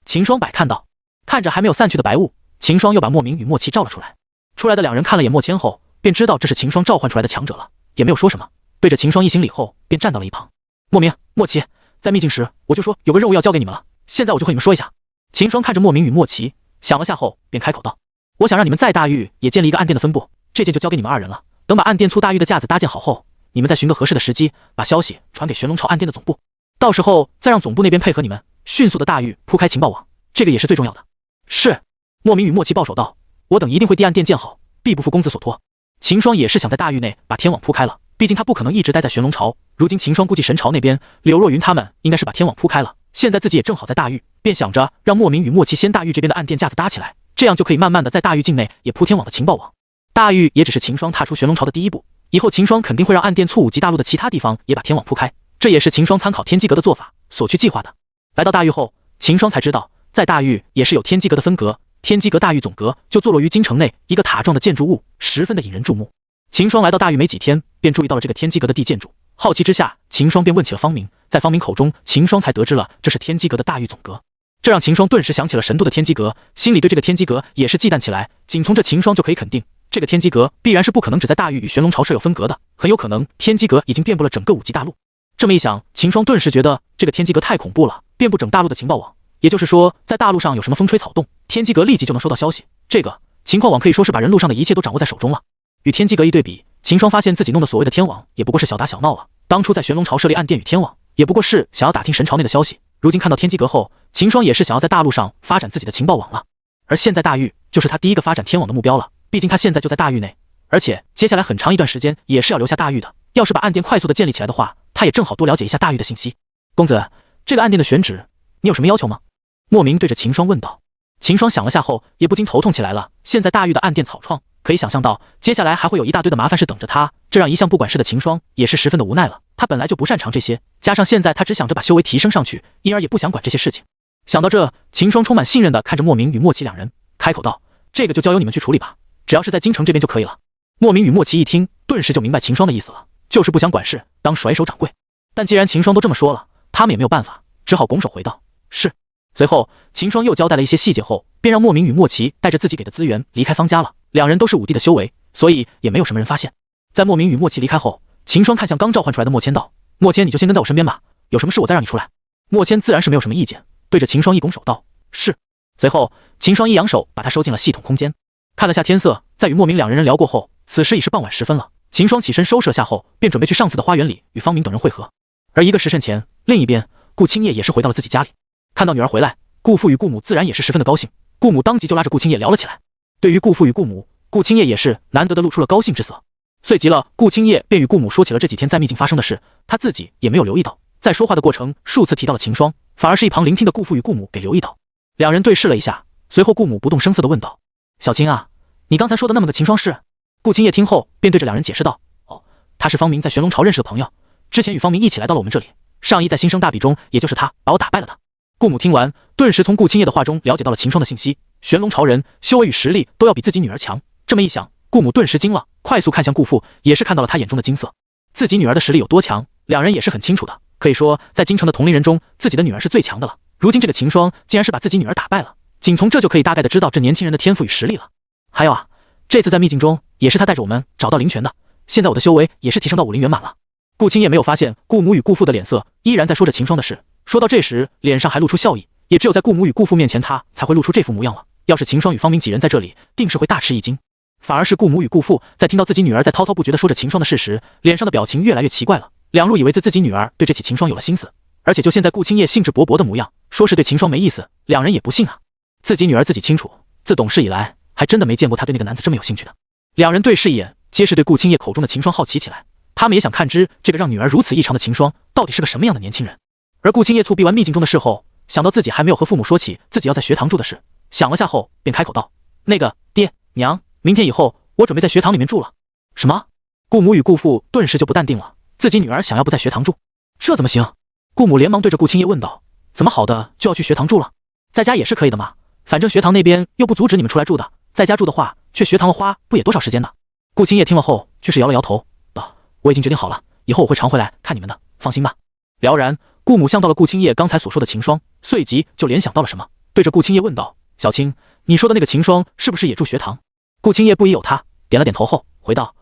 A: 秦霜摆看道。看着还没有散去的白雾，秦霜又把莫名与莫奇召了出来。出来的两人看了眼莫谦后，便知道这是秦霜召唤出来的强者了，也没有说什么，对着秦霜一行礼后，便站到了一旁。莫名、莫奇，在秘境时我就说有个任务要交给你们了，现在我就和你们说一下。秦霜看着莫名与莫奇，想了下后，便开口道：“我想让你们在大域也建立一个暗店的分部，这件就交给你们2人了。等把暗店簇大域的架子搭建好后，你们再寻个合适的时机，把消息传给玄龙朝暗店的总部，到时候再让总部那边配合你们，迅速的大域铺开情报网，这个也是最重要的。”是。莫名与莫奇抱手道：“我等一定会替暗店建好，必不负公子所托。”秦霜也是想在大域内把天网铺开了，毕竟他不可能一直待在玄龙朝。如今秦霜估计神朝那边柳若云他们应该是把天网铺开了，现在自己也正好在大域，便想着让莫名与莫奇先大域这边的暗店架子搭起来，这样就可以慢慢的在大域境内也铺天网的情报网。大域也只是秦霜踏出玄龙朝的第一步，以后秦霜肯定会让暗店簇5级大陆的其他地方也把天网铺开，这也是秦霜参考天机阁的做法所去计划的。来到大域后，秦霜才知道在大域也是有天机阁的分阁，天机阁大域总阁就坐落于京城内一个塔状的建筑物，十分的引人注目。秦霜来到大域没几天，便注意到了这个天机阁的地建筑，好奇之下，秦霜便问起了方明。在方明口中，秦霜才得知了这是天机阁的大域总阁，这让秦霜顿时想起了神都的天机阁，心里对这个天机阁也是忌惮起来。仅从这秦霜就可以肯定，这个天机阁必然是不可能只在大域与玄龙朝设有分阁的，很有可能天机阁已经遍布了整个5级大陆。这么一想，秦霜顿时觉得这个天机阁太恐怖了，遍布整大陆的情报网。也就是说，在大陆上有什么风吹草动，天机阁立即就能收到消息。这个情况网可以说是把人路上的一切都掌握在手中了。与天机阁一对比，秦霜发现自己弄的所谓的天网也不过是小打小闹了。当初在玄龙朝设立暗店与天网，也不过是想要打听神朝内的消息。如今看到天机阁后，秦霜也是想要在大陆上发展自己的情报网了。而现在大域就是他第一个发展天网的目标了，毕竟他现在就在大域内，而且接下来很长一段时间也是要留下大域的。要是把暗店快速的建立起来的话，他也正好多了解一下大域的信息。公子，这个暗店的选址，你有什么要求吗？莫名对着秦霜问道。秦霜想了下后，也不禁头痛起来了。现在大域的暗店草创，可以想象到接下来还会有一大堆的麻烦事等着他，这让一向不管事的秦霜也是十分的无奈了。他本来就不擅长这些，加上现在他只想着把修为提升上去，因而也不想管这些事情。想到这，秦霜充满信任的看着莫名与莫奇2人，开口道：“这个就交由你们去处理吧，只要是在京城这边就可以了。”莫名与莫奇一听，顿时就明白秦霜的意思了，就是不想管事，当甩手掌柜。但既然秦霜都这么说了，他们也没有办法，只好拱手回道：“是。”随后，秦霜又交代了一些细节后，便让莫名与莫奇带着自己给的资源离开方家了。2人都是5弟的修为，所以也没有什么人发现。在莫名与莫奇离开后，秦霜看向刚召唤出来的莫谦道：“莫谦，你就先跟在我身边吧，有什么事我再让你出来。莫谦自然是没有什么意见，对着秦霜一拱手道：“是。”随后，秦霜一扬手，把他收进了系统空间。看了下天色，在与莫名两人聊过后，此时已是傍晚时分了。秦霜起身收拾了下后，便准备去上次的花园里与方明等人会合。而一个时辰前，另一边，顾青叶也是回到了自己家里，看到女儿回来，顾父与顾母自然也是十分的高兴。顾母当即就拉着顾青叶聊了起来。对于顾父与顾母，顾青叶也是难得的露出了高兴之色。随即了，顾青叶便与顾母说起了这几天在秘境发生的事，他自己也没有留意到，在说话的过程数次提到了秦霜，反而是一旁聆听的顾父与顾母给留意到。两人对视了一下，随后顾母不动声色地问道：“小青啊，你刚才说的那么个秦霜是？”顾青叶听后便对着两人解释道：“哦，他是方明在玄龙朝认识的朋友，之前与方明一起来到了我们这里，上一在新生大比中，也就是他把我打败了的。”顾母听完，顿时从顾青叶的话中了解到了秦霜的信息，玄龙朝人修为与实力都要比自己女儿强。这么一想，顾母顿时惊了，快速看向顾父，也是看到了他眼中的金色。自己女儿的实力有多强，两人也是很清楚的，可以说在京城的同龄人中，自己的女儿是最强的了。如今这个秦霜竟然是把自己女儿打败了，仅从这就可以大概的知道这年轻人的天赋与实力了。还有啊，这次在秘境中也是他带着我们找到灵泉的，现在我的修为也是提升到武灵圆满了。顾青叶没有发现顾母与顾父的脸色依然在说着秦霜的事，说到这时脸上还露出笑意，也只有在顾母与顾父面前他才会露出这副模样了。要是秦霜与方明几人在这里，定是会大吃一惊。反而是顾母与顾父在听到自己女儿在滔滔不绝地说着秦霜的事时，脸上的表情越来越奇怪了。两路以为自己女儿对这起秦霜有了心思，而且就现在顾青叶兴致勃勃的模样，说是对秦霜没意思，两人也不信啊。自己女儿自己清楚，自懂事以来还真的没见过她对那个男子这么有兴趣的。两人对视一眼，皆是对顾青叶口中的秦霜好奇起来，他们也想看知这个让女儿如此异常的秦霜到底是个什么样的年轻人。而顾青叶促逼完秘境中的事后，想到自己还没有和父母说起自己要在学堂住的事，想了下后便开口道：“那个爹娘，明天以后我准备在学堂里面住了。”什么？顾母与顾父顿时就不淡定了，自己女儿想要不在学堂住，这怎么行？顾母连忙对着顾青叶问道：“怎么好的就要去学堂住了？在家也是可以的嘛，反正学堂那边又不阻止你们出来住的，在家住的话，去学堂的花不也多少时间呢？”顾青叶听了后却是摇了摇头，道：“我已经决定好了，以后我会常回来看你们的，放心吧。”聊然，顾母想到了顾青叶刚才所说的秦霜，随即就联想到了什么，对着顾青叶问道：“小青，你说的那个秦霜是不是也住学堂？”顾青叶不疑有他，点了点头后回道：“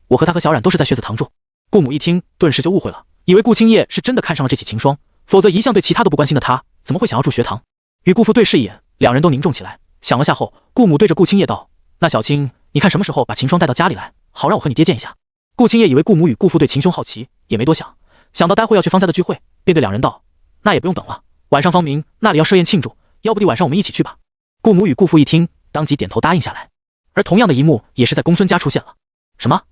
A: 我和他和小冉都是在薛子堂住。”顾母一听，顿时就误会了，以为顾青叶是真的看上了这起秦霜，否则一向对其他都不关心的他，怎么会想要住学堂？与顾父对视一眼，两人都凝重起来。想了下后，顾母对着顾青叶道：“那小青，你看什么时候把秦霜带到家里来，好让我和你爹见一下。”顾青叶以为顾母与顾父对秦兄好奇，也没多想，想到待会要去方家的聚会，便对两人道：“那也不用等了，晚上方明那里要设宴庆祝，要不地晚上我们一起去吧。”顾母与顾父一听，当即点头答应下来。而同样的一幕也是在公孙家出现了。什么？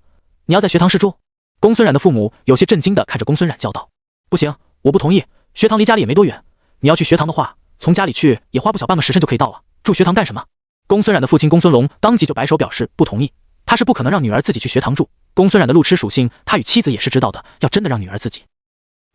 A: 你要在学堂试住？公孙冉的父母有些震惊地看着公孙冉叫道：“不行，我不同意，学堂离家里也没多远，你要去学堂的话，从家里去也花不小半个时辰就可以到了，住学堂干什么？”公孙冉的父亲公孙龙当即就摆手表示不同意，他是不可能让女儿自己去学堂住。公孙冉的路痴属性，他与妻子也是知道的，要真的让女儿自己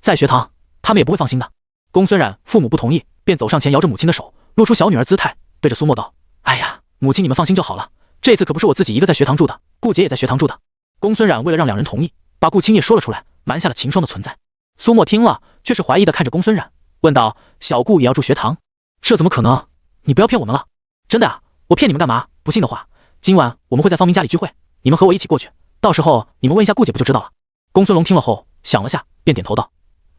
A: 在学堂，他们也不会放心的。公孙冉父母不同意，便走上前摇着母亲的手，露出小女儿姿态，对着苏沫道：“哎呀，母亲你们放心就好了，这次可不是我自己一个在学堂住的，顾姐也在学堂住的。”公孙冉为了让两人同意，把顾青叶说了出来，瞒下了秦霜的存在。苏沫听了，却是怀疑的看着公孙冉，问道：“小顾也要住学堂？这怎么可能？你不要骗我们了！”“真的啊，我骗你们干嘛？不信的话，今晚我们会在方明家里聚会，你们和我一起过去，到时候你们问一下顾姐不就知道了。”公孙龙听了后想了下，便点头道：“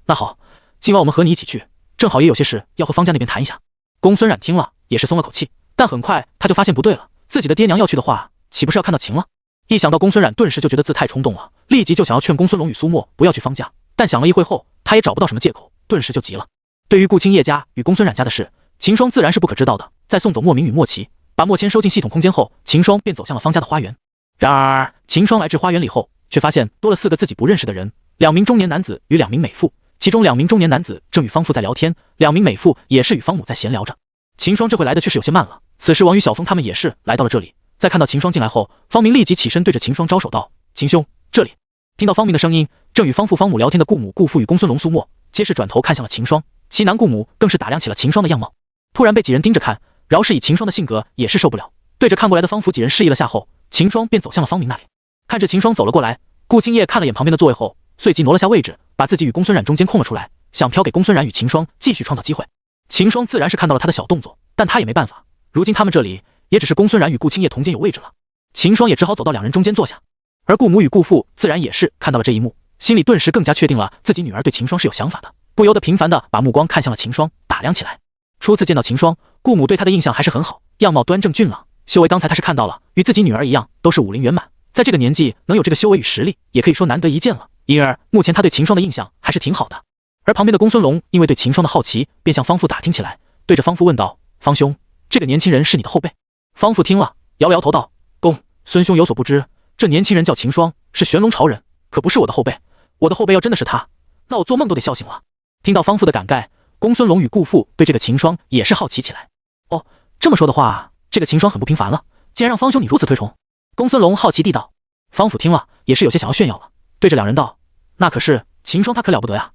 A: 那好，今晚我们和你一起去，正好也有些事要和方家那边谈一下。”公孙冉听了也是松了口气，但很快他就发现不对了，自己的爹娘要去的话，岂不是要看到秦了？一想到公孙冉，顿时就觉得自太冲动了，立即就想要劝公孙龙与苏沫不要去方家，但想了一会后，他也找不到什么借口，顿时就急了。对于顾青叶家与公孙冉家的事，秦霜自然是不可知道的。在送走莫名与莫奇，把莫谦收进系统空间后，秦霜便走向了方家的花园。然而，秦霜来至花园里后，却发现多了4个自己不认识的人，2名中年男子与2名美妇，其中2名中年男子正与方父在聊天，2名美妇也是与方母在闲聊着。秦霜这回来的却是有些慢了，此时王与小峰他们也是来到了这里。在看到秦霜进来后，方明立即起身对着秦霜招手道：“秦兄，这里。”听到方明的声音，正与方父方母聊天的顾母顾父与公孙龙苏沫，皆是转头看向了秦霜，其男顾母更是打量起了秦霜的样貌。突然被几人盯着看，饶是以秦霜的性格也是受不了，对着看过来的方父几人示意了下后，秦霜便走向了方明那里。看着秦霜走了过来，顾青叶看了眼旁边的座位后，随即挪了下位置，把自己与公孙冉中间空了出来，想飘给公孙冉与秦霜继续创造机会。秦霜自然是看到了他的小动作，但他也没办法，如今他们这里也只是公孙冉与顾青叶同间有位置了，秦霜也只好走到2人中间坐下。而顾母与顾父自然也是看到了这一幕，心里顿时更加确定了自己女儿对秦霜是有想法的，不由得频繁地把目光看向了秦霜，打量起来。初次见到秦霜，顾母对她的印象还是很好，样貌端正俊朗，修为刚才她是看到了，与自己女儿一样都是武林圆满，在这个年纪能有这个修为与实力，也可以说难得一见了。因而目前他对秦霜的印象还是挺好的。而旁边的公孙龙因为对秦霜的好奇，便向方父打听起来，对着方父问道：“方兄，这个年轻人是你的后辈？”方父听了，摇了摇头道：“公孙兄有所不知，这年轻人叫秦霜，是玄龙巢人，可不是我的后辈。我的后辈要真的是他，那我做梦都得笑醒了。”听到方父的感慨，公孙龙与顾父对这个秦霜也是好奇起来。哦，这么说的话，这个秦霜很不平凡了，竟然让方兄你如此推崇。公孙龙好奇地道。方父听了，也是有些想要炫耀了，对着两人道：“那可是秦霜，他可了不得呀！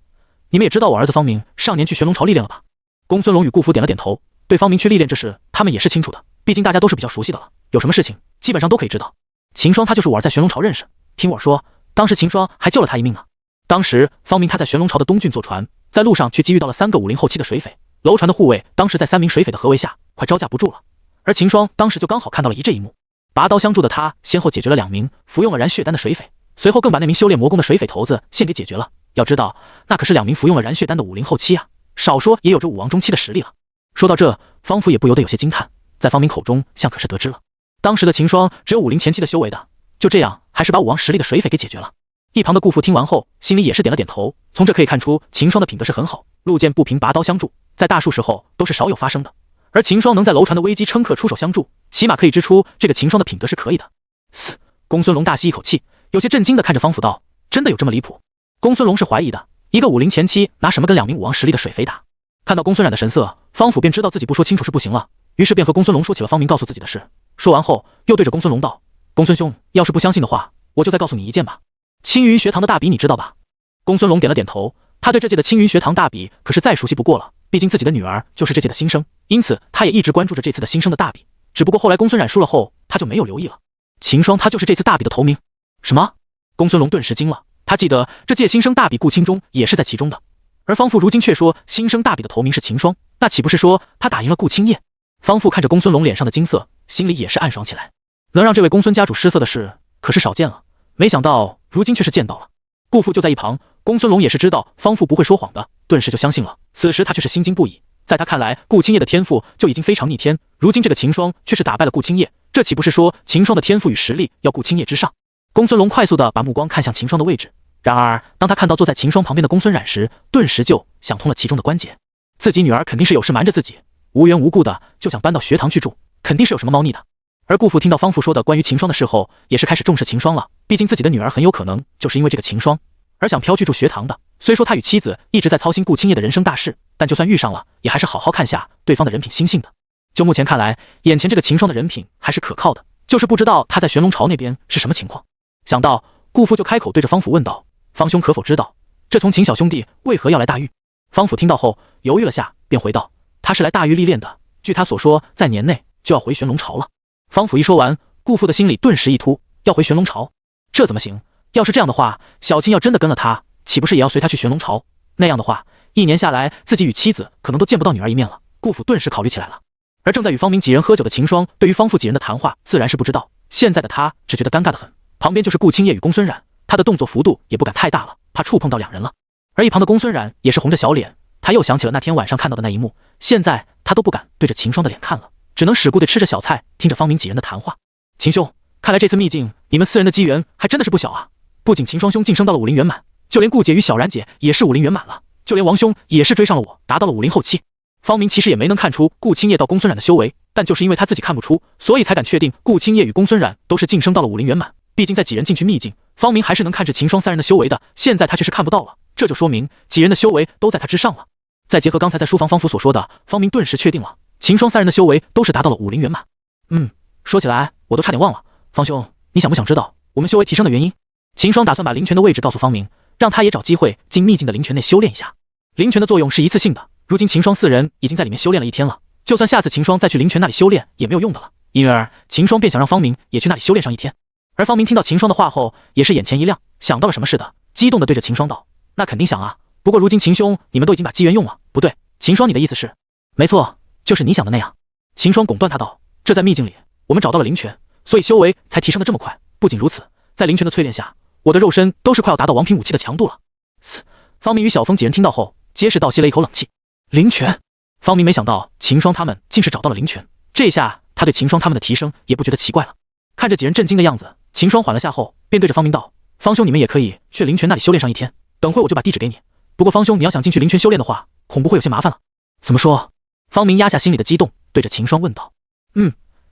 A: 你们也知道我儿子方明上年去玄龙巢历练了吧？”公孙龙与顾父点了点头，对方明去历练这事，他们也是清楚的，毕竟大家都是比较熟悉的了，有什么事情基本上都可以知道。秦霜他就是我儿在玄龙巢认识，听我说，当时秦霜还救了他一命呢。当时方明他在玄龙巢的东郡坐船，在路上却机遇到了3个50后期的水匪，楼船的护卫当时在3名水匪的合围下，快招架不住了。而秦霜当时就刚好看到了这一幕，拔刀相助的他先后解决了2名服用了燃血丹的水匪，随后更把那名修炼魔功的水匪头子先给解决了。要知道，那可是2名服用了燃血丹的50后期啊，少说也有着武王中期的实力了。说到这，方父也不由得有些惊叹，在方明口中像可是得知了，当时的秦霜只有50前期的修为的，就这样还是把武王实力的水匪给解决了。一旁的顾父听完后，心里也是点了点头，从这可以看出秦霜的品德是很好，路见不平拔刀相助，在大数时候都是少有发生的。而秦霜能在楼船的危机称刻出手相助，起码可以知出这个秦霜的品德是可以的。公孙龙大吸一口气，有些震惊地看着方父道：“真的有这么离谱？”公孙龙是怀疑的，一个50前期拿什么跟2名武王实力的水匪打？看到公孙冉的神色，方父便知道自己不说清楚是不行了，于是便和公孙龙说起了方明告诉自己的事。说完后，又对着公孙龙道：“公孙兄，要是不相信的话，我就再告诉你一件吧。青云学堂的大比你知道吧？”公孙龙点了点头，他对这届的青云学堂大比可是再熟悉不过了，毕竟自己的女儿就是这届的新生，因此他也一直关注着这次的新生的大比。只不过后来公孙冉输了后，他就没有留意了。秦霜他就是这次大比的头名？什么？公孙龙顿时惊了，他记得这届新生大比顾青中也是在其中的，而方父如今却说新生大比的头名是秦霜，那岂不是说他打赢了顾青叶？方父看着公孙龙脸上的惊色，心里也是暗爽起来。能让这位公孙家主失色的事可是少见了，没想到如今却是见到了。顾父就在一旁，公孙龙也是知道方父不会说谎的，顿时就相信了。此时他却是心惊不已，在他看来，顾青叶的天赋就已经非常逆天，如今这个秦霜却是打败了顾青叶，这岂不是说秦霜的天赋与实力要顾青叶之上？公孙龙快速地把目光看向秦霜的位置，然而当他看到坐在秦霜旁边的公孙冉时，顿时就想通了其中的关节。自己女儿肯定是有事瞒着自己，无缘无故的就想搬到学堂去住，肯定是有什么猫腻的。而顾父听到方父说的关于秦霜的事后，也是开始重视秦霜了，毕竟自己的女儿很有可能就是因为这个秦霜而想飘去住学堂的。虽说他与妻子一直在操心顾青叶的人生大事，但就算遇上了，也还是好好看下对方的人品心性的。就目前看来，眼前这个秦霜的人品还是可靠的，就是不知道他在玄龙巢那边是什么情况。想到，顾父就开口对着方父问道：“方兄可否知道，这从秦小兄弟为何要来大狱？”方父听到后犹豫了下，便回道：“他是来大狱历练的，据他所说，在年内就要回玄龙巢了。”方父一说完，顾父的心里顿时一突，要回玄龙巢，这怎么行？要是这样的话，小青要真的跟了他，岂不是也要随他去玄龙巢？那样的话，1年下来，自己与妻子可能都见不到女儿一面了。顾父顿时考虑起来了。而正在与方明几人喝酒的秦霜，对于方父几人的谈话自然是不知道，现在的他只觉得尴尬的很。旁边就是顾青叶与公孙冉，他的动作幅度也不敢太大了，怕触碰到2人了。而一旁的公孙冉也是红着小脸，他又想起了那天晚上看到的那一幕，现在他都不敢对着秦霜的脸看了，只能使顾地吃着小菜，听着方明几人的谈话。秦兄，看来这次秘境你们4人的机缘还真的是不小啊！不仅秦双兄晋升到了武林圆满，就连顾姐与小然姐也是武林圆满了，就连王兄也是追上了我，达到了50后期。方明其实也没能看出顾青叶到公孙冉的修为，但就是因为他自己看不出，所以才敢确定顾青叶与公孙冉都是晋升到了武林圆满。毕竟在几人进去秘境，方明还是能看着秦霜3人的修为的，现在他却是看不到了，这就说明几人的修为都在他之上了。再结合刚才在书房方府所说的，方明顿时确定了秦霜3人的修为都是达到了武林圆满。说起来我都差点忘了，方兄，你想不想知道我们修为提升的原因？秦霜打算把灵泉的位置告诉方明，让他也找机会进秘境的灵泉内修炼一下。灵泉的作用是一次性的，如今秦霜4人已经在里面修炼了1天了，就算下次秦霜再去灵泉那里修炼也没有用的了，因而秦霜便想让方明也去那里修炼上1天。而方明听到秦霜的话后，也是眼前一亮，想到了什么似的，激动地对着秦霜道：“那肯定想啊，不过如今秦兄你们都已经把机缘用了，不对，秦霜你的意思是？”“没错，就是你想的那样。”秦霜拱断他道：“这在秘境里，我们找到了灵泉，所以修为才提升的这么快。不仅如此，在灵泉的淬炼下，我的肉身都是快要达到王品武器的强度了。方明与小风几人听到后，皆是倒吸了一口冷气。灵泉，方明没想到秦霜他们竟是找到了灵泉，这一下他对秦霜他们的提升也不觉得奇怪了。看着几人震惊的样子，秦霜缓了下后，便对着方明道：“方兄，你们也可以去灵泉那里修炼上一天，等会我就把地址给你。不过方兄，你要想进去灵泉修炼的话，恐怖会有些麻烦了。”怎么说？方明压下心里的激动，对着秦霜问道：“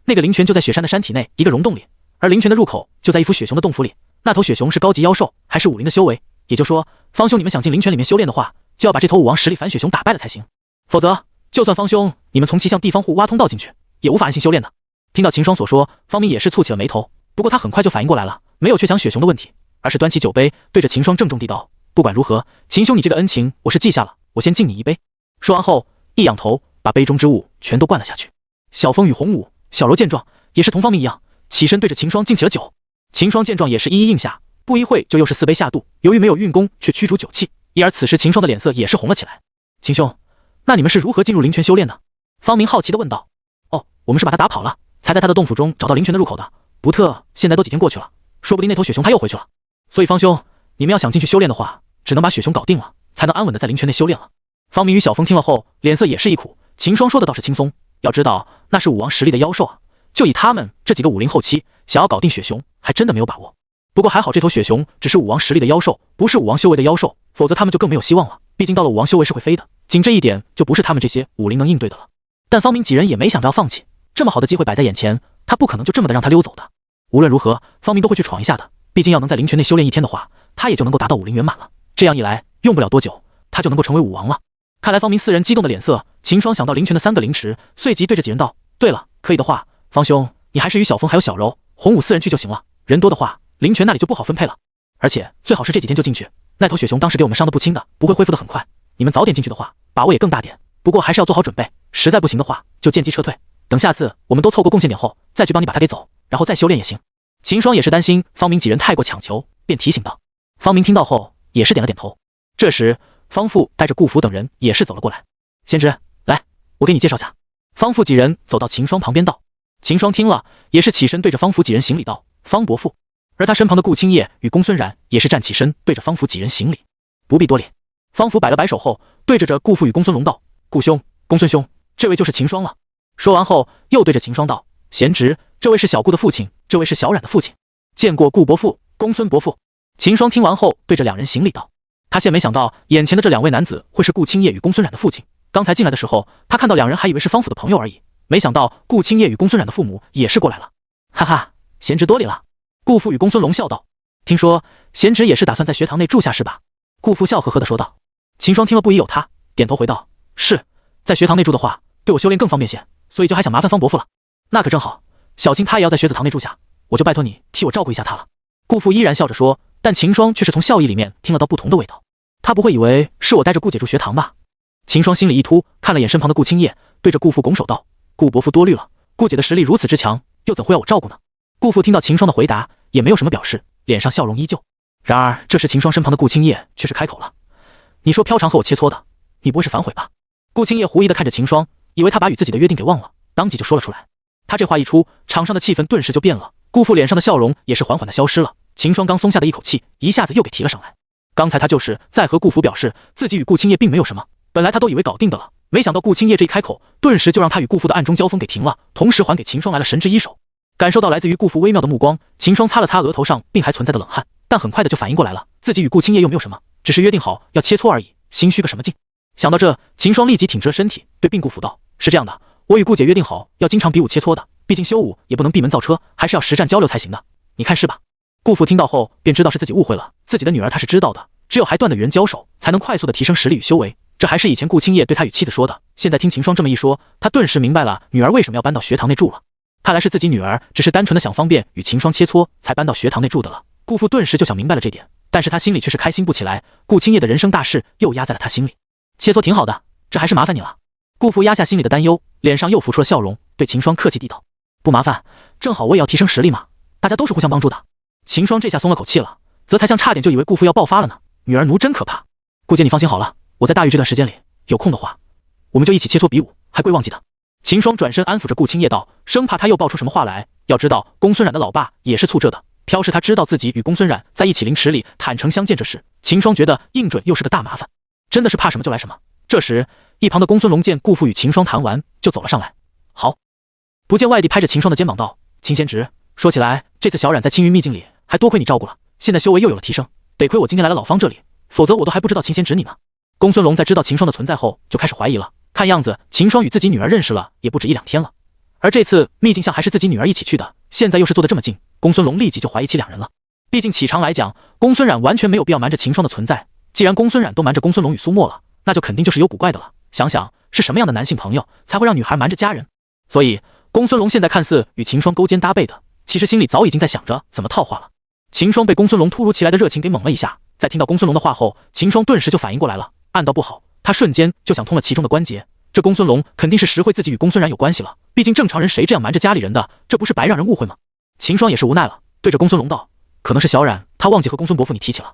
A: 那个灵泉就在雪山的山体内一个溶洞里，而灵泉的入口就在一幅雪熊的洞府里。那头雪熊是高级妖兽，还是武灵的修为。也就说，方兄你们想进灵泉里面修炼的话，就要把这头武王实力反雪熊打败了才行。否则，就算方兄你们从其向地方户挖通道进去，也无法安心修炼的。”听到秦霜所说，方明也是蹙起了眉头。不过他很快就反应过来了，没有去想雪熊的问题，而是端起酒杯，对着秦霜郑重地道：“不管如何，秦兄你这个恩情我是记下了，我先敬你一杯。”说完后，一仰头，把杯中之物全都灌了下去。小风与红武、小柔见状，也是同方明一样，起身对着秦霜敬起了酒。秦霜见状也是一一应下，不一会就又是4杯下肚。由于没有运功去驱逐酒气，因而此时秦霜的脸色也是红了起来。秦兄，那你们是如何进入灵泉修炼的？方明好奇地问道。我们是把他打跑了，才在他的洞府中找到灵泉的入口的。不特现在都几天过去了，说不定那头雪熊他又回去了。所以方兄，你们要想进去修炼的话，只能把雪熊搞定了，才能安稳的在灵泉内修炼了。方明与小风听了后，脸色也是一苦。秦霜说的倒是轻松，要知道那是武王实力的妖兽啊，就以他们这几个武灵后期，想要搞定雪熊，还真的没有把握。不过还好这头雪熊只是武王实力的妖兽，不是武王修为的妖兽，否则他们就更没有希望了。毕竟到了武王修为是会飞的，仅这一点就不是他们这些武灵能应对的了。但方明几人也没想着要放弃，这么好的机会摆在眼前，他不可能就这么的让他溜走的。无论如何，方明都会去闯一下的。毕竟要能在灵泉内修炼一天的话，他也就能够达到武灵圆满了。这样一来，用不了多久，他就能够成为武王了。看来方明4人激动的脸色，秦霜想到灵泉的3个灵池，随即对着几人道：“对了，可以的话，方兄你还是与小风还有小柔、红武4人去就行了。人多的话，灵泉那里就不好分配了。而且最好是这几天就进去。那头雪熊当时给我们伤得不轻的，不会恢复得很快。你们早点进去的话，把握也更大点。不过还是要做好准备，实在不行的话，就见机撤退。等下次我们都凑够贡献点后，再去帮你把他给走，然后再修炼也行。”秦霜也是担心方明几人太过强求，便提醒道。方明听到后也是点了点头。这时方父带着顾福等人也是走了过来。贤侄，来，我给你介绍下。方父几人走到秦霜旁边道。秦霜听了也是起身对着方父几人行礼道：“方伯父。”而他身旁的顾青叶与公孙然也是站起身对着方父几人行礼：“不必多礼。”方父摆了摆手后，对着顾父与公孙龙道：“顾兄、公孙兄，这位就是秦霜了。”说完后又对着秦霜道：“贤侄，这位是小顾的父亲，这位是小冉的父亲，见过顾伯父、公孙伯父。”秦霜听完后对着两人行礼道：“他现没想到眼前的这2位男子会是顾青叶与公孙冉的父亲。刚才进来的时候，他看到2人还以为是方府的朋友而已，没想到顾青叶与公孙冉的父母也是过来了。哈哈，贤侄多礼了。”顾父与公孙龙笑道：“听说贤侄也是打算在学堂内住下是吧？”顾父笑呵呵地说道。秦霜听了不疑有他，点头回道：“是，在学堂内住的话，对我修炼更方便些，所以就还想麻烦方伯父了。”那可正好，小青他也要在学子堂内住下，我就拜托你替我照顾一下他了。顾父依然笑着说，但秦霜却是从笑意里面听了到不同的味道。他不会以为是我带着顾姐住学堂吧？秦霜心里一突，看了眼身旁的顾青叶，对着顾父拱手道：“顾伯父多虑了，顾姐的实力如此之强，又怎会要我照顾呢？”顾父听到秦霜的回答，也没有什么表示，脸上笑容依旧。然而这时秦霜身旁的顾青叶却是开口了：“你说飘长和我切磋的，你不会是反悔吧？”顾青叶狐疑地看着秦霜，以为他把与自己的约定给忘了，当即就说了出来。他这话一出，场上的气氛顿时就变了，顾父脸上的笑容也是缓缓地消失了。秦霜刚松下的一口气，一下子又给提了上来。刚才他就是在和顾父表示自己与顾青叶并没有什么，本来他都以为搞定的了，没想到顾青叶这一开口，顿时就让他与顾父的暗中交锋给停了，同时还给秦霜来了神之一手。感受到来自于顾父微妙的目光，秦霜擦了擦额头上并还存在的冷汗，但很快的就反应过来了，自己与顾青叶又没有什么，只是约定好要切磋而已，心虚个什么劲？想到这，秦霜立即挺直了身体，对并顾父道：“是这样的，我与顾姐约定好要经常比武切磋的，毕竟修武也不能闭门造车，还是要实战交流才行的，你看是吧？”顾父听到后便知道是自己误会了，自己的女儿他是知道的，只有还断的与人交手，才能快速的提升实力与修为。这还是以前顾青叶对他与妻子说的，现在听秦霜这么一说，他顿时明白了女儿为什么要搬到学堂内住了。看来是自己女儿只是单纯的想方便与秦霜切磋，才搬到学堂内住的了。顾父顿时就想明白了这点，但是他心里却是开心不起来。顾青叶的人生大事又压在了他心里，切磋挺好的，这还是麻烦你了。顾父压下心里的担忧，脸上又浮出了笑容，对秦霜客气地道：“不麻烦，正好我也要提升实力嘛，大家都是互相帮助的。”秦霜这下松了口气了，则才像差点就以为顾父要爆发了呢。女儿奴真可怕。顾姐你放心好了，我在大狱这段时间里有空的话，我们就一起切磋比武，还归忘记的。秦霜转身安抚着顾青叶道，生怕他又爆出什么话来。要知道公孙冉的老爸也是醋这的，飘是他知道自己与公孙冉在一起灵池里坦诚相见这事，秦霜觉得应准又是个大麻烦，真的是怕什么就来什么。这时，一旁的公孙龙见顾父与秦霜谈完，就走了上来。好，不见外地拍着秦霜的肩膀道：“秦贤侄，说起来，这次小冉在青云秘境里还多亏你照顾了，现在修为又有了提升，得亏我今天来了老方这里，否则我都还不知道秦贤侄你呢。”公孙龙在知道秦霜的存在后，就开始怀疑了。看样子，秦霜与自己女儿认识了也不止1-2天了，而这次秘境巷还是自己女儿一起去的，现在又是坐得这么近，公孙龙立即就怀疑起2人了。毕竟启常来讲，公孙冉完全没有必要瞒着秦霜的存在，既然公孙冉都瞒着公孙龙与苏沫了，那就肯定就是有古怪的了。想想是什么样的男性朋友才会让女孩瞒着家人？所以公孙龙现在看似与秦霜勾肩搭背的，其实心里早已经在想着怎么套话了。秦霜被公孙龙突如其来的热情给懵了一下，在听到公孙龙的话后，秦霜顿时就反应过来了，暗道不好，他瞬间就想通了其中的关节。这公孙龙肯定是实惠自己与公孙冉有关系了，毕竟正常人谁这样瞒着家里人的，这不是白让人误会吗？秦霜也是无奈了，对着公孙龙道：“可能是小冉他忘记和公孙伯父你提起了，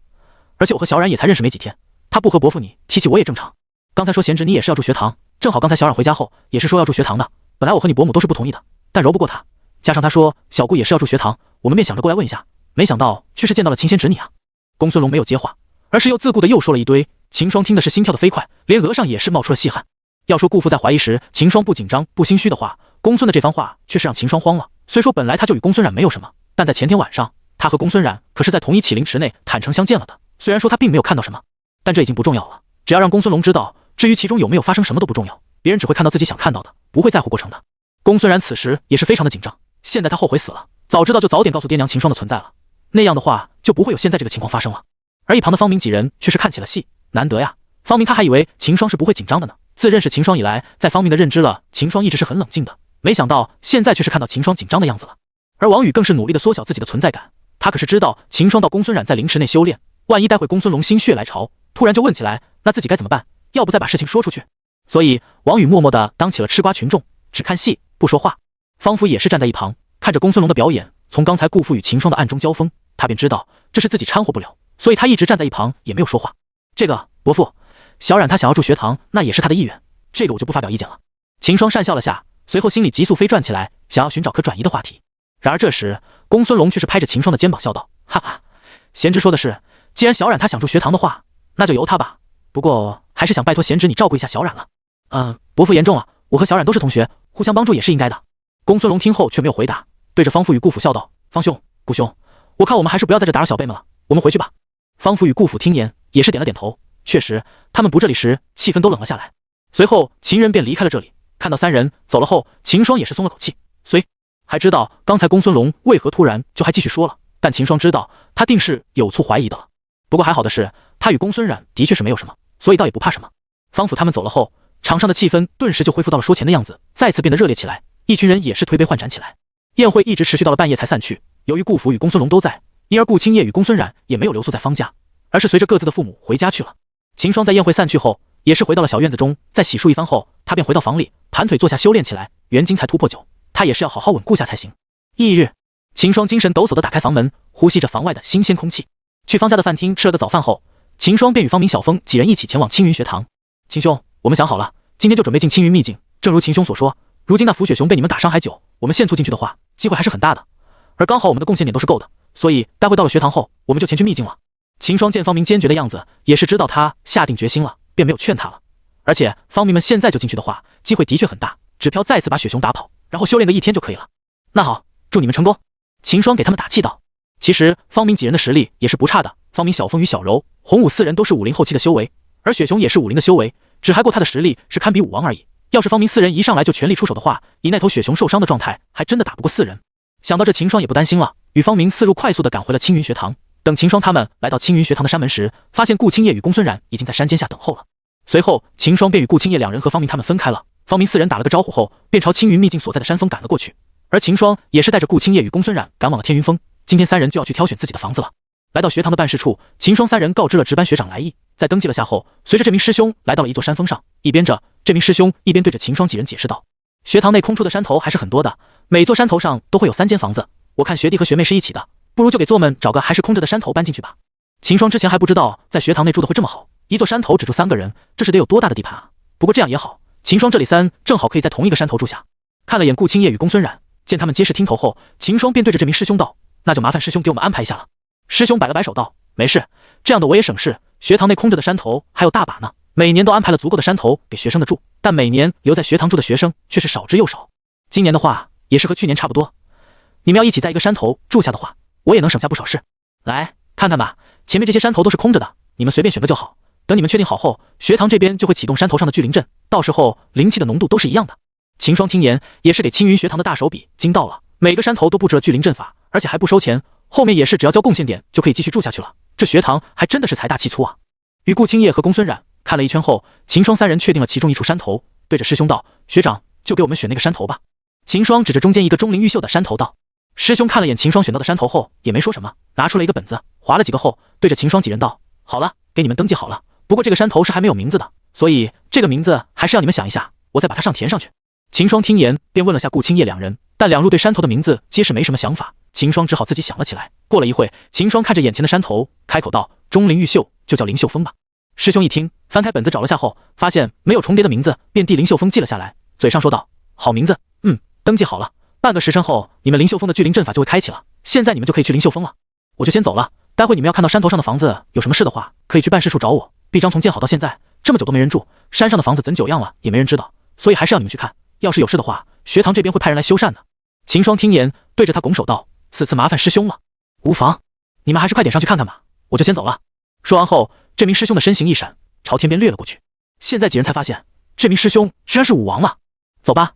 A: 而且我和小冉也才认识没几天，他不和伯父你提起我也正常。刚才说贤侄你也是要住学堂，正好刚才小冉回家后也是说要住学堂的，本来我和你伯母都是不同意的，但揉不过他，加上他说小姑也是要住学堂，我们便想着过来问一下，没想到却是见到了秦贤侄你啊。”公孙龙没有接话，而是又自顾的又说了一堆。秦霜听的是心跳的飞快，连额上也是冒出了细汗。要说顾父在怀疑时秦霜不紧张不心虚的话，公孙的这番话却是让秦霜慌了。虽说本来他就与公孙冉没有什么，但在前天晚上他和公孙冉可是在同一启灵池内坦诚相见了的，虽然说他并没有看到什么，但这已经不重要了，只要让公孙龙知道，至于其中有没有发生什么都不重要，别人只会看到自己想看到的，不会在乎过程的。公孙冉此时也是非常的紧张，现在他后悔死了，早知道就早点告诉爹娘秦霜的存在了，那样的话就不会有现在这个情况发生了。而一旁的方明几人却是看起了戏，难得呀，方明他还以为秦霜是不会紧张的呢，自认识秦霜以来，在方明的认知了秦霜一直是很冷静的，没想到现在却是看到秦霜紧张的样子了。而王宇更是努力的缩小自己的存在感，他可是知道秦霜到公孙冉在灵池内修炼，万一待会公孙龙心血来潮突然就问起来，那自己该怎么办？要不再把事情说出去？所以王宇默默的当起了吃瓜群众，只看戏不说话。方福也是站在一旁看着公孙龙的表演，从刚才顾父与秦霜的暗中交锋，他便知道这是自己掺和不了，所以他一直站在一旁也没有说话。这个伯父，小冉他想要住学堂，那也是他的意愿，这个我就不发表意见了。秦霜讪笑了下，随后心里急速飞转起来，想要寻找可转移的话题。然而这时公孙龙却是拍着秦霜的肩膀笑道：“哈哈，贤侄说的是，既然小冉他想住学堂的话，那就由他吧，不过还是想拜托贤侄你照顾一下小冉了。伯父言重了，我和小冉都是同学，互相帮助也是应该的。”公孙龙听后却没有回答，对着方父与顾府笑道：“方兄顾兄，我看我们还是不要在这打扰小辈们了，我们回去吧。”方父与顾府听言也是点了点头，确实他们不这里时气氛都冷了下来。随后秦人便离开了这里，看到3人走了后，秦霜也是松了口气，虽还知道刚才公孙龙为何突然就还继续说了，但秦霜知道他定是有处怀疑的了。不过还好的是，他与公孙冉的确是没有什么，所以倒也不怕什么。方府他们走了后，场上的气氛顿时就恢复到了说钱的样子，再次变得热烈起来，一群人也是推杯换盏起来。宴会一直持续到了半夜才散去，由于顾府与公孙龙都在，因而顾青叶与公孙冉也没有留宿在方家，而是随着各自的父母回家去了。秦霜在宴会散去后，也是回到了小院子中，在洗漱一番后，他便回到房里，盘腿坐下修炼起来。元晶才突破9，他也是要好好稳固下才行。翌日，秦霜精神抖擞地打开房门，呼吸着房外的新鲜空气。去方家的饭厅吃了个早饭后，秦霜便与方明、小峰几人一起前往青云学堂。秦兄，我们想好了，今天就准备进青云秘境。正如秦兄所说，如今那福雪熊被你们打伤还久，我们现促进去的话，机会还是很大的。而刚好我们的贡献点都是够的，所以待会到了学堂后，我们就前去秘境了。秦霜见方明坚决的样子，也是知道他下定决心了，便没有劝他了。而且方明们现在就进去的话，机会的确很大，只飘再次把雪熊打跑，然后修炼个1天就可以了。那好，祝你们成功。秦霜给他们打气道。其实方明几人的实力也是不差的，方明、小峰与小柔、洪武4人都是50后期的修为，而雪熊也是50的修为，只还过他的实力是堪比武王而已。要是方明4人一上来就全力出手的话，以那头雪熊受伤的状态，还真的打不过4人。想到这，秦霜也不担心了，与方明4人快速的赶回了青云学堂。等秦霜他们来到青云学堂的山门时，发现顾青叶与公孙冉已经在山间下等候了。随后秦霜便与顾青叶2人和方明他们分开了。方明4人打了个招呼后，便朝青云秘境所在的山峰赶了过去。而秦霜也是带着顾青叶与公孙冉赶往了天云峰。今天3人就要去挑选自己的房子了。来到学堂的办事处，秦霜3人告知了值班学长来意，在登记了下后，随着这名师兄来到了一座山峰上，一边着这名师兄一边对着秦霜几人解释道：“学堂内空出的山头还是很多的，每座山头上都会有3间房子，我看学弟和学妹是一起的，不如就给座们找个还是空着的山头搬进去吧。”秦霜之前还不知道在学堂内住的会这么好，一座山头只住3个人，这是得有多大的地盘啊！不过这样也好，秦霜这里3正好可以在同一个山头住下。看了眼顾青叶与公孙冉，见他们皆是听头后，秦霜便对着这名师兄道：“那就麻烦师兄给我们安排一下了。师兄摆了摆手道，没事，这样的我也省事，学堂内空着的山头还有大把呢，每年都安排了足够的山头给学生的住，但每年留在学堂住的学生却是少之又少。今年的话也是和去年差不多，你们要一起在一个山头住下的话，我也能省下不少事。来看看吧，前面这些山头都是空着的，你们随便选个就好。等你们确定好后，学堂这边就会启动山头上的聚灵阵，到时候灵气的浓度都是一样的。秦霜听言，也是给青云学堂的大手笔惊到了，每个山头都布置了聚灵阵法，而且还不收钱，后面也是只要交贡献点就可以继续住下去了。这学堂还真的是财大气粗啊！与顾青叶和公孙冉看了一圈后，秦霜三人确定了其中一处山头，对着师兄道：“学长，就给我们选那个山头吧。”秦霜指着中间一个钟灵毓秀的山头道。师兄看了眼秦霜选到的山头后，也没说什么，拿出了一个本子，划了几个后，对着秦霜几人道：“好了，给你们登记好了。不过这个山头是还没有名字的，所以这个名字还是要你们想一下，我再把它填上去。”秦霜听言，便问了下顾青叶两人，但两人对山头的名字皆是没什么想法，秦霜只好自己想了起来。过了一会，秦霜看着眼前的山头，开口道：“钟灵毓秀，就叫灵秀峰吧。”师兄一听，翻开本子找了下后，发现没有重叠的名字，便替灵秀峰记了下来，嘴上说道：“好名字，登记好了。半个时辰后，你们灵秀峰的聚灵阵法就会开启了，现在你们就可以去灵秀峰了。我就先走了，待会你们要看到山头上的房子，有什么事的话，可以去办事处找我。毕章从建好到现在这么久都没人住，山上的房子怎久样了也没人知道，所以还是要你们去看。要是有事的话，学堂这边会派人来修缮的。”秦霜听言，对着他拱手道：“此次麻烦师兄了。”“无妨，你们还是快点上去看看吧，我就先走了。”说完后，这名师兄的身形一闪，朝天边掠了过去。现在几人才发现，这名师兄居然是武王了。走吧，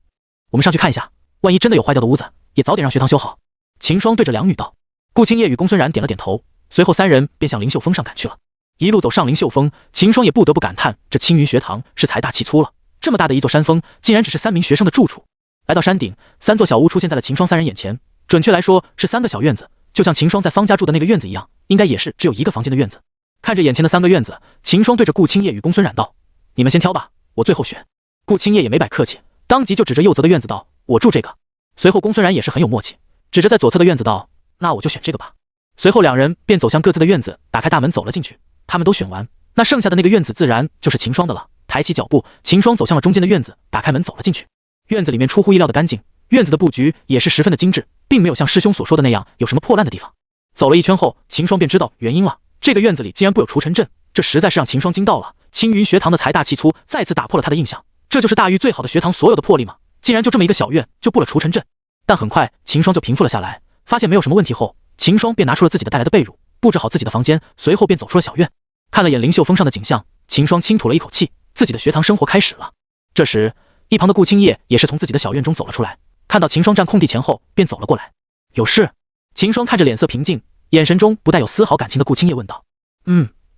A: 我们上去看一下，万一真的有坏掉的屋子，也早点让学堂修好。秦霜对着两女道。顾青叶与公孙冉点了点头，随后三人便向灵秀峰上赶去了。一路走上灵秀峰，秦霜也不得不感叹，这青云学堂是财大气粗了，这么大的一座山峰，竟然只是3名学生的住处。来到山顶，3座小屋出现在了秦霜三人眼前，准确来说是3个小院子，就像秦霜在方家住的那个院子一样，应该也是只有1个房间的院子。看着眼前的3个院子，秦霜对着顾青叶与公孙冉道：“你们先挑吧，我最后选。”顾青叶也没摆客气，当即就指着右侧的院子道：“我住这个。”随后公孙冉也是很有默契，指着在左侧的院子道：“那我就选这个吧。”随后两人便走向各自的院子，打开大门走了进去。他们都选完，那剩下的那个院子自然就是秦霜的了。抬起脚步，秦霜走向了中间的院子，打开门走了进去。院子里面出乎意料的干净，院子的布局也是十分的精致，并没有像师兄所说的那样有什么破烂的地方。走了一圈后，秦霜便知道原因了，这个院子里竟然布有除尘阵，这实在是让秦霜惊到了。青云学堂的财大气粗再次打破了他的印象，这就是大域最好的学堂所有的魄力吗？竟然就这么一个小院就布了除尘阵。但很快秦霜就平复了下来，发现没有什么问题后，秦霜便拿出了自己的带来的被褥，布置好自己的房间，随后便走出了小院。看了眼灵秀峰上的景象，秦霜轻吐了一口气，自己的学堂生活开始了。这时一旁的顾青叶也是从自己的小院中走了出来，看到秦霜站空地前后，便走了过来。有事？秦霜看着脸色平静，眼神中不带有丝毫感情的顾青叶问道。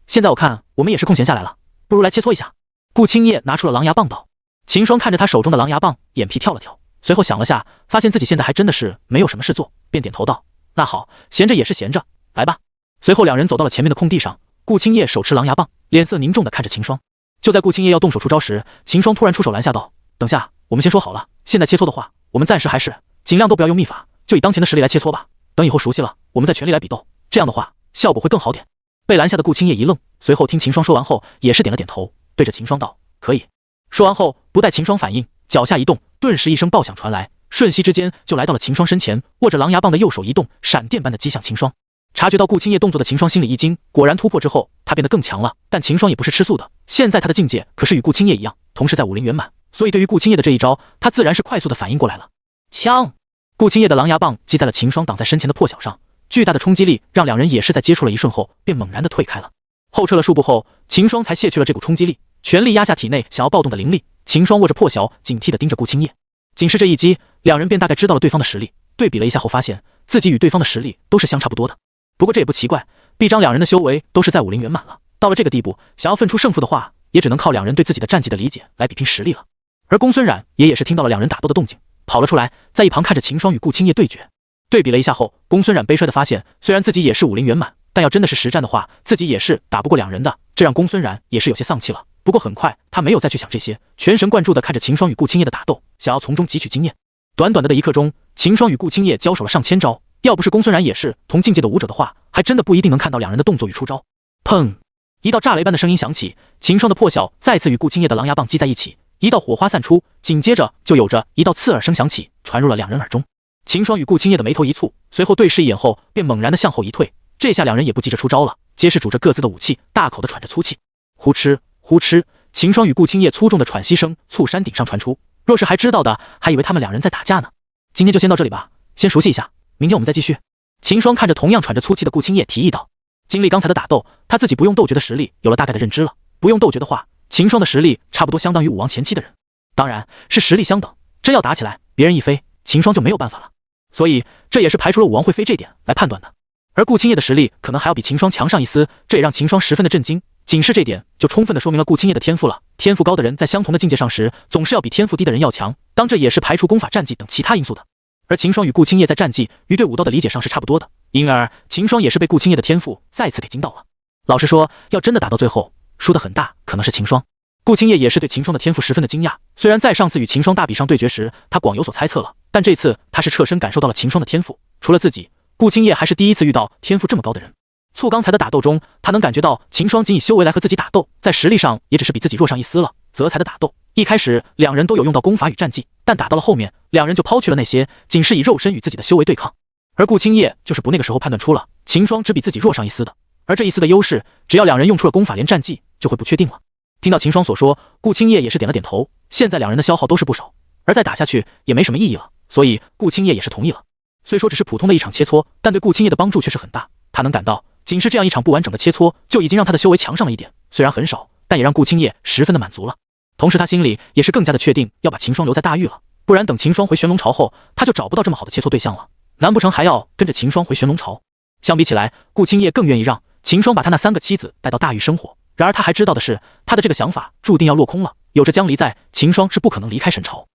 A: 现在我看我们也是空闲下来了，不如来切磋一下。顾青叶拿出了狼牙棒道。秦霜看着他手中的狼牙棒，眼皮跳了跳，随后想了下，发现自己现在还真的是没有什么事做，便点头道：“那好，闲着也是闲着，来吧。”随后两人走到了前面的空地上，顾青叶手持狼牙棒，脸色凝重地看着秦霜。就在顾青叶要动手出招时，秦霜突然出手拦下道：“等下，我们先说好了，现在切磋的话，我们暂时还是尽量都不要用秘法，就以当前的实力来切磋吧。等以后熟悉了，我们再全力来比斗，这样的话效果会更好点。”被拦下的顾青叶一愣，随后听秦霜说完后，也是点了点头，对着秦霜道：“可以。”说完后，不待秦霜反应，脚下一动，顿时一声爆响传来，瞬息之间就来到了秦霜身前，握着狼牙棒的右手一动，闪电般的击向秦霜。察觉到顾青叶动作的秦霜心里一惊，果然突破之后，他变得更强了。但秦霜也不是吃素的，现在他的境界可是与顾青叶一样，同时在武灵圆满，所以对于顾青叶的这一招，他自然是快速的反应过来了。枪！顾青叶的狼牙棒击在了秦霜挡在身前的破晓上，巨大的冲击力让两人也是在接触了一瞬后，便猛然的退开了。后撤了数步后，秦霜才卸去了这股冲击力，全力压下体内想要暴动的灵力。秦霜握着破晓，警惕地盯着顾青叶。仅是这一击，两人便大概知道了对方的实力，对比了一下后，发现自己与对方的实力都是相差不多的。不过这也不奇怪，毕章两人的修为都是在武灵圆满了，到了这个地步，想要分出胜负的话，也只能靠两人对自己的战绩的理解来比拼实力了。而公孙冉也是听到了两人打斗的动静，跑了出来，在一旁看着秦霜与顾青叶对决。对比了一下后，公孙冉悲衰地发现，虽然自己也是武灵圆满，但要真的是实战的话，自己也是打不过两人的，这让公孙冉也是有些丧气了。不过很快他没有再去想这些，全神贯注地看着秦霜与顾青叶的打斗，想要从中汲取经验。短短的一刻钟，秦霜与顾青叶交手了上千招，要不是公孙冉也是同境界的武者的话，还真的不一定能看到两人的动作与出招。砰！一道炸雷般的声音响起，秦霜的破晓再次与顾青叶的狼牙棒击在一起，一道火花散出，紧接着就有着一道刺耳声响起，传入了两人耳中。秦霜与顾青叶的眉头一蹙，随后对视一眼后，便猛然的向后一退。这下两人也不急着出招了，皆是拄着各自的武器，大口的喘着粗气。呼哧呼哧，秦霜与顾青叶粗重的喘息声从山顶上传出。若是还知道的，还以为他们两人在打架呢。今天就先到这里吧，先熟悉一下，明天我们再继续。秦霜看着同样喘着粗气的顾青叶，提议道。经历刚才的打斗，他自己不用斗诀的实力有了大概的认知了。不用斗诀的话，秦霜的实力差不多相当于武王前期的人，当然是实力相等。真要打起来，别人一飞，秦霜就没有办法了。所以这也是排除了武王会飞这点来判断的。而顾青叶的实力可能还要比秦霜强上一丝，这也让秦霜十分的震惊。仅是这点就充分的说明了顾青叶的天赋了。天赋高的人在相同的境界上时，总是要比天赋低的人要强，当这也是排除功法战绩等其他因素的。而秦霜与顾青叶在战绩与对武道的理解上是差不多的，因而秦霜也是被顾青叶的天赋再次给惊到了。老实说，要真的打到最后，输得很大可能是秦霜。顾青叶也是对秦霜的天赋十分的惊讶，虽然在上次与秦霜大比上对决时，他广有所猜测了，但这次他是彻身感受到了秦霜的天赋。除了自己，顾青叶还是第一次遇到天赋这么高的人。从刚才的打斗中，他能感觉到秦霜仅以修为来和自己打斗，在实力上也只是比自己弱上一丝了。择才的打斗，一开始两人都有用到功法与战技，但打到了后面，两人就抛去了那些，仅是以肉身与自己的修为对抗。而顾青叶就是不那个时候判断出了秦霜只比自己弱上一丝的，而这一丝的优势，只要两人用出了功法连战技，就会不确定了。听到秦霜所说，顾青叶也是点了点头。现在两人的消耗都是不少，而再打下去也没什么意义了，所以顾青叶也是同意了。虽说只是普通的一场切磋，但对顾青叶的帮助却是很大。他能感到，仅是这样一场不完整的切磋，就已经让他的修为强上了一点，虽然很少，但也让顾青叶十分的满足了。同时他心里也是更加的确定要把秦霜留在大域了，不然等秦霜回玄龙巢后，他就找不到这么好的切磋对象了，难不成还要跟着秦霜回玄龙巢？相比起来，顾青叶更愿意让秦霜把他那3个妻子带到大域生活。然而他还知道的是，他的这个想法注定要落空了。有着江离在，秦霜是不可能离开神巢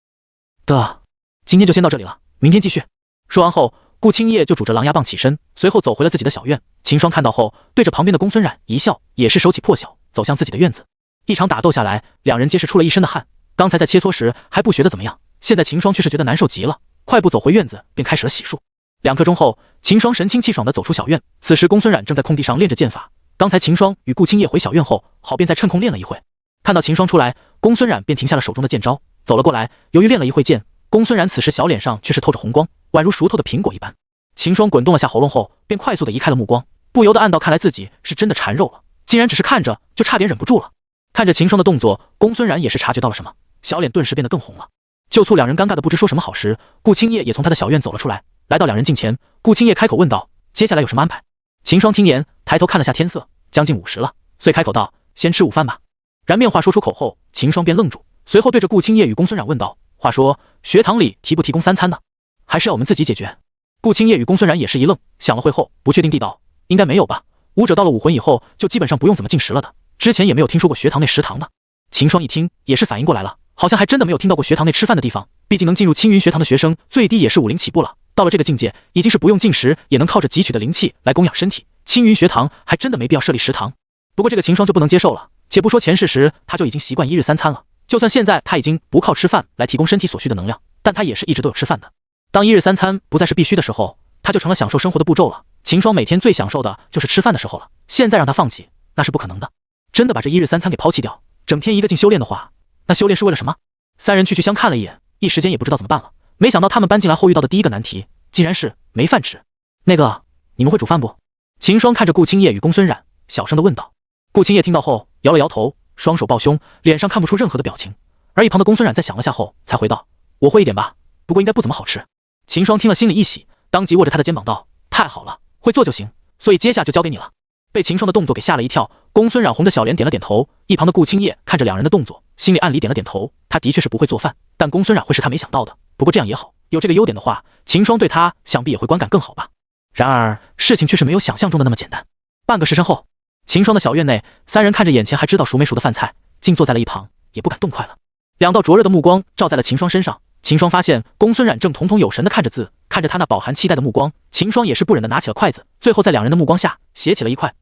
A: 的。今天就先到这里了，明天继续。说完后，顾青叶就拄着狼牙棒起身，随后走回了自己的小院。秦霜看到后，对着旁边的公孙冉一笑，也是手起破晓，走向自己的院子。一场打斗下来，两人皆是出了一身的汗。刚才在切磋时还不学得怎么样，现在秦霜却是觉得难受极了，快步走回院子，便开始了洗漱。2刻钟后，秦霜神清气爽地走出小院。此时公孙冉正在空地上练着剑法。刚才秦霜与顾青叶回小院后，好便在趁空练了一会。看到秦霜出来，公孙冉便停下了手中的剑招，走了过来。由于练了一会剑，公孙冉此时小脸上却是透着红光，宛如熟透的苹果一般。秦霜滚动了下喉咙后，便快速地移开了目光，不由得暗道：看来自己是真的馋肉了，竟然只是看着就差点忍不住了。看着秦霜的动作，公孙冉也是察觉到了什么，小脸顿时变得更红了。就促两人尴尬的不知说什么好时，顾青叶也从他的小院走了出来，来到两人近前。顾青叶开口问道：接下来有什么安排？秦霜听言，抬头看了下天色，将近50了，遂开口道：先吃午饭吧。然面话说出口后，秦霜便愣住，随后对着顾青叶与公孙冉问道：话说学堂里提不提供3餐呢？还是要我们自己解决？顾青叶与公孙冉也是一愣，想了会后不确定地道：应该没有吧，武者到了武魂以后就基本上不用怎么进食了的，之前也没有听说过学堂内食堂的。秦霜一听也是反应过来了，好像还真的没有听到过学堂内吃饭的地方，毕竟能进入青云学堂的学生最低也是50起步了，到了这个境界已经是不用进食也能靠着汲取的灵气来供养身体，青云学堂还真的没必要设立食堂。不过这个秦霜就不能接受了，且不说前世时他就已经习惯1日3餐了，就算现在他已经不靠吃饭来提供身体所需的能量，但他也是一直都有吃饭的。当1日3餐不再是必须的时候，他就成了享受生活的步骤了。秦霜每天最享受的就是吃饭的时候了，现在让他放弃那是不可能的。真的把这1日3餐给抛弃掉，整天一个劲修炼的话，那修炼是为了什么？3人去相看了一眼，一时间也不知道怎么办了。没想到他们搬进来后遇到的第一个难题，竟然是没饭吃。那个，你们会煮饭不？秦霜看着顾青叶与公孙冉，小声地问道。顾青叶听到后摇了摇头，双手抱胸，脸上看不出任何的表情。而一旁的公孙冉在想了下后，才回道：我会一点吧，不过应该不怎么好吃。秦霜听了心里一喜，当即握着他的肩膀道：太好了，会做就行，所以接下就交给你了。被秦霜的动作给吓了一跳，公孙冉红着小脸点了点头。一旁的顾青叶看着两人的动作，心里暗里点了点头。他的确是不会做饭，但公孙冉会是他没想到的。不过这样也好，有这个优点的话，秦霜对他想必也会观感更好吧。然而事情却是没有想象中的那么简单。半个时辰后，秦霜的小院内，3人看着眼前还知道熟没熟的饭菜，竟坐在了一旁，也不敢动筷了。2道灼热的目光照在了秦霜身上，秦霜发现公孙冉正瞳瞳有神地看着字，看着他那饱含期待的目光，秦霜也是不忍地拿起了筷子，最后在两人的目光下携起了一块，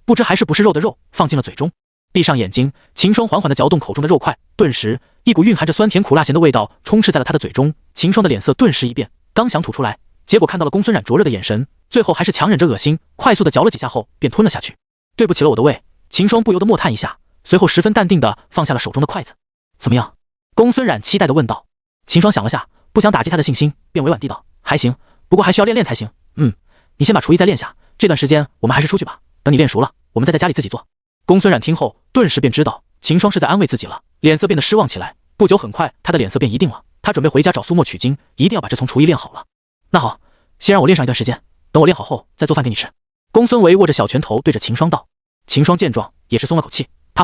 A: 不知还是不是肉的肉，放进了嘴中。闭上眼睛，秦霜缓缓地嚼动口中的肉块，顿时一股蕴含着酸甜苦辣咸的味道充斥在了他的嘴中。秦霜的脸色顿时一变，刚想吐出来，结果看到了公孙冉灼热的眼神，最后还是强忍着恶心，快速地嚼了几下后便吞了下去。对不起了我的胃，秦霜不由得默叹一下，随后十分淡定地放下了手中的筷子。怎么样？公孙冉期待地问道。秦霜想了下，不想打击他的信心，便委婉地道：还行，不过还需要练练才行。你先把厨艺再练下，这段时间我们还是出去吧，等你练熟了，我们再在家里自己做。公孙冉听后，顿时便知道秦霜是在安慰自己了，脸色变得失望起来。不久，很快他的脸色便一定了，他准备回家找苏沫取经，一定要把这从厨艺练好了。那好，先让我练上一段时间，等我练好后再做饭给你吃。公孙维握着小拳头对着秦霜道。秦霜见状也是松了口气，他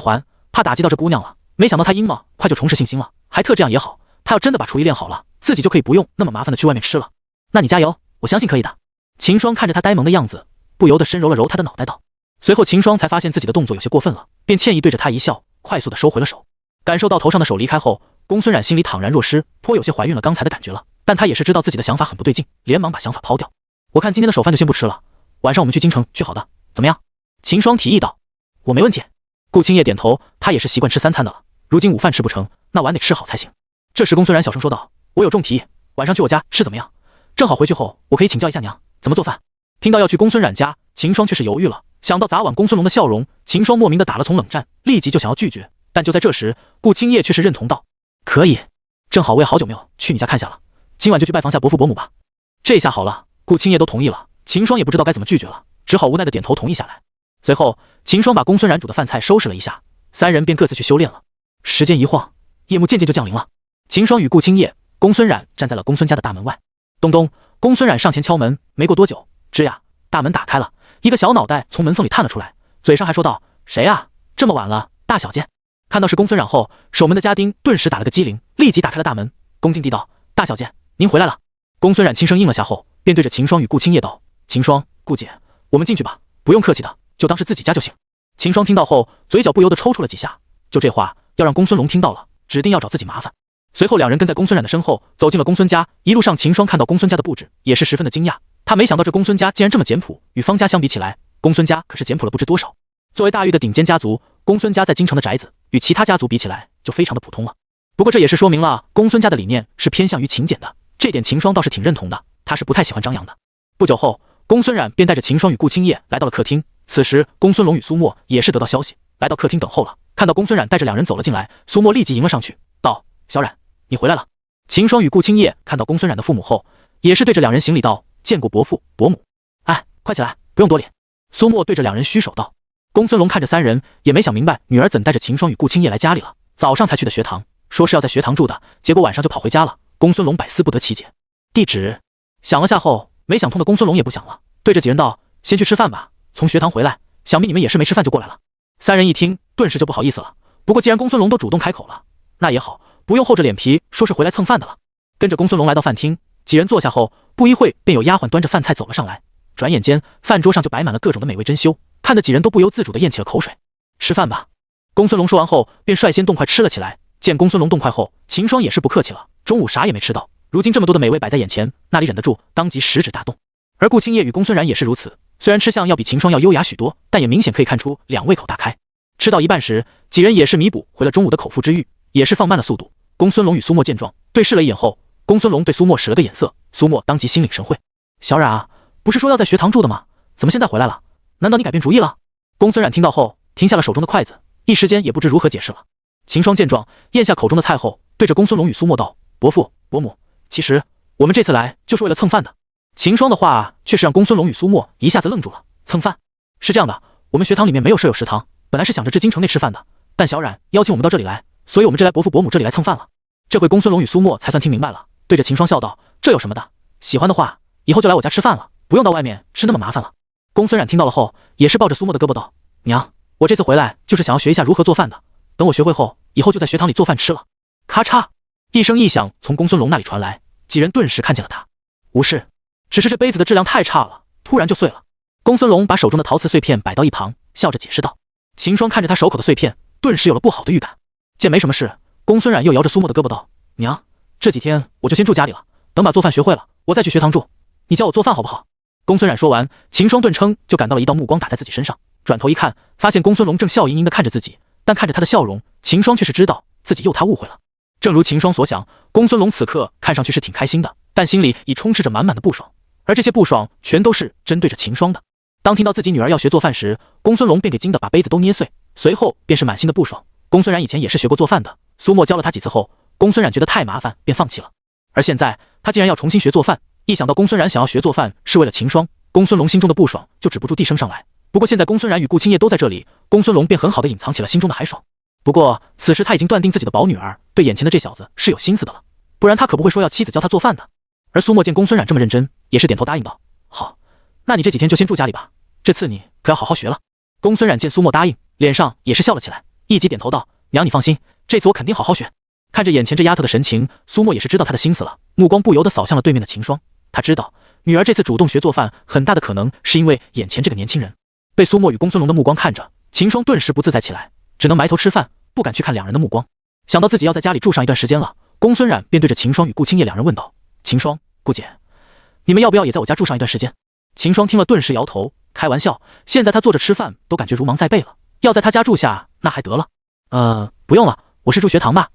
A: 怕打击到这姑娘了，没想到她英嘛快就重拾信心了，还特这样也好，他要真的把厨艺练好了，自己就可以不用那么麻烦的去外面吃了。那你加油，我相信可以的。秦霜看着他呆萌的样子，不由得深揉了揉他的脑袋道。随后秦霜才发现自己的动作有些过分了，便歉意对着他一笑，快速的收回了手。感受到头上的手离开后，公孙冉心里怅然若失，颇有些怀孕了刚才的感觉了，但他也是知道自己的想法很不对劲，连忙把想法抛掉。我看今天的手饭就先不吃了，晚上我们去京城去好的，怎么样？秦霜提议道。我没问题。顾青叶点头，他也是习惯吃3餐的了，如今午饭吃不成，那碗得吃好才行。这时公孙冉小声说道，我有重提议，晚上去我家吃怎么样？正好回去后我可以请教一下娘怎么做饭。听到要去公孙冉家，秦霜却是犹豫了，想到砸碗公孙龙的笑容，秦霜莫名的打了从冷战，立即就想要拒绝。但就在这时，顾青叶却是认同道，可以，正好我也好久没有去你家看下了，今晚就去拜访下伯父伯母吧。这下好了，顾青叶都同意了，秦霜也不知道该怎么拒绝了，只好无奈的点头同意下来。随后秦霜把公孙冉煮的饭菜收拾了一下，三人便各自去修炼了。时间一晃，夜幕渐渐就降临了。秦霜与顾青叶、公孙冉站在了公孙家的大门外。咚咚，公孙冉上前敲门，没过多久，吱呀，大门打开了，一个小脑袋从门缝里探了出来，嘴上还说道，谁啊，这么晚了，大小姐。看到是公孙冉后，守门的家丁顿时打了个激灵，立即打开了大门，恭敬地道，大小姐您回来了。公孙冉轻声应了下后，便对着秦霜与顾青叶道，秦霜、顾姐，我们进去吧，不用客气的，就当是自己家就行。秦霜听到后，嘴角不由得抽搐了几下，就这话要让公孙龙听到了，指定要找自己麻烦。随后两人跟在公孙冉的身后走进了公孙家，一路上秦霜看到公孙家的布置也是十分的惊讶，他没想到这公孙家竟然这么简朴，与方家相比起来，公孙家可是简朴了不知多少。作为大域的顶尖家族，公孙家在京城的宅子与其他家族比起来就非常的普通了。不过这也是说明了公孙家的理念是偏向于勤俭的，这点秦霜倒是挺认同的，他是不太喜欢张扬的。不久后，公孙冉便带着秦霜与顾青叶来到了客厅，此时公孙龙与苏沫也是得到消息，来到客厅等候了。看到公孙冉带着两人走了进来，苏沫立即迎了上去，道，小冉，你回来了。秦霜与顾青叶看到公孙冉的父母后，也是对着两人行礼道，见过伯父伯母。哎，快起来，不用多礼。苏沫对着两人虚手道。公孙龙看着三人，也没想明白女儿怎带着秦霜与顾青叶来家里了，早上才去的学堂，说是要在学堂住的，结果晚上就跑回家了。公孙龙百思不得其解，地址想了下后，没想通的公孙龙也不想了，对着几人道，先去吃饭吧，从学堂回来，想必你们也是没吃饭就过来了。三人一听，顿时就不好意思了，不过既然公孙龙都主动开口了，那也好，不用厚着脸皮说是回来蹭饭的了。跟着公孙龙来到饭厅，几人坐下后，不一会便有丫鬟端着饭菜走了上来，转眼间饭桌上就摆满了各种的美味珍馐，看得几人都不由自主地咽起了口水。吃饭吧。公孙龙说完后，便率先动筷吃了起来。见公孙龙动筷后，秦霜也是不客气了，中午啥也没吃到，如今这么多的美味摆在眼前，哪里忍得住，当即食指大动。而顾青叶与公孙冉也是如此，虽然吃相要比秦霜要优雅许多，但也明显可以看出两胃口大开。吃到一半时，几人也是弥补回了中午的口腹之欲，也是放慢了速度。公孙龙与苏沫见状，对视了一眼后，公孙龙对苏沫使了个眼色，苏沫当即心领神会。小冉啊，不是说要在学堂住的吗？怎么现在回来了？难道你改变主意了？公孙冉听到后，停下了手中的筷子，一时间也不知如何解释了。秦霜见状，咽下口中的菜后，对着公孙龙与苏沫道，伯父伯母，其实我们这次来就是为了蹭饭的。秦霜的话却是让公孙龙与苏沫一下子愣住了。蹭饭？是这样的，我们学堂里面没有设有食堂，本来是想着至京城内吃饭的，但小冉邀请我们到这里来，所以我们这来伯父伯母这里来蹭饭了。这回公孙龙与苏沫才算听明白了，对着秦霜笑道，这有什么的，喜欢的话以后就来我家吃饭了，不用到外面吃那么麻烦了。公孙冉听到了后，也是抱着苏沫的胳膊道，娘，我这次回来就是想要学一下如何做饭的，等我学会后，以后就在学堂里做饭吃了。咔嚓一声异响从公孙龙那里传来，几人顿时看见了他。无事，只是这杯子的质量太差了，突然就碎了。公孙龙把手中的陶瓷碎片摆到一旁，笑着解释道。秦霜看着他手口的碎片，顿时有了不好的预感。见没什么事，公孙冉又摇着苏沫的胳膊道，娘，这几天我就先住家里了，等把做饭学会了，我再去学堂住，你教我做饭好不好？公孙冉说完，秦霜顿称就感到了一道目光打在自己身上，转头一看，发现公孙龙正笑盈盈地看着自己，但看着他的笑容，秦霜却是知道自己又他误会了。正如秦霜所想，公孙龙此刻看上去是挺开心的，但心里已充斥着满满的不爽，而这些不爽全都是针对着秦霜的。当听到自己女儿要学做饭时，公孙龙便给惊得把杯子都捏碎，随后便是满心的不爽。公孙冉以前也是学过做饭的，苏沫教了他几次后，公孙冉觉得太麻烦便放弃了，而现在他竟然要重新学做饭，一想到公孙然想要学做饭是为了秦霜，公孙龙心中的不爽就止不住地升上来。不过现在公孙然与顾青叶都在这里，公孙龙便很好的隐藏起了心中的海爽。不过此时他已经断定自己的宝女儿对眼前的这小子是有心思的了，不然他可不会说要妻子教他做饭的。而苏沫见公孙冉这么认真，也是点头答应道：“好，那你这几天就先住家里吧，这次你可要好好学了。”公孙冉见苏沫答应，脸上也是笑了起来，立即点头道：“娘你放心，这次我肯定好好学。”看着眼前这丫头的神情，苏沫也是知道她的心思了，目光不由得扫向了对面的秦霜。他知道女儿这次主动学做饭，很大的可能是因为眼前这个年轻人。被苏沫与公孙龙的目光看着，秦霜顿时不自在起来，只能埋头吃饭，不敢去看两人的目光。想到自己要在家里住上一段时间了，公孙冉便对着秦霜与顾青叶两人问道：“秦霜，顾姐，你们要不要也在我家住上一段时间？”秦霜听了顿时摇头，开玩笑，现在他坐着吃饭都感觉如芒在背了，要在他家住下那还得了。不用了，我是住学堂吧。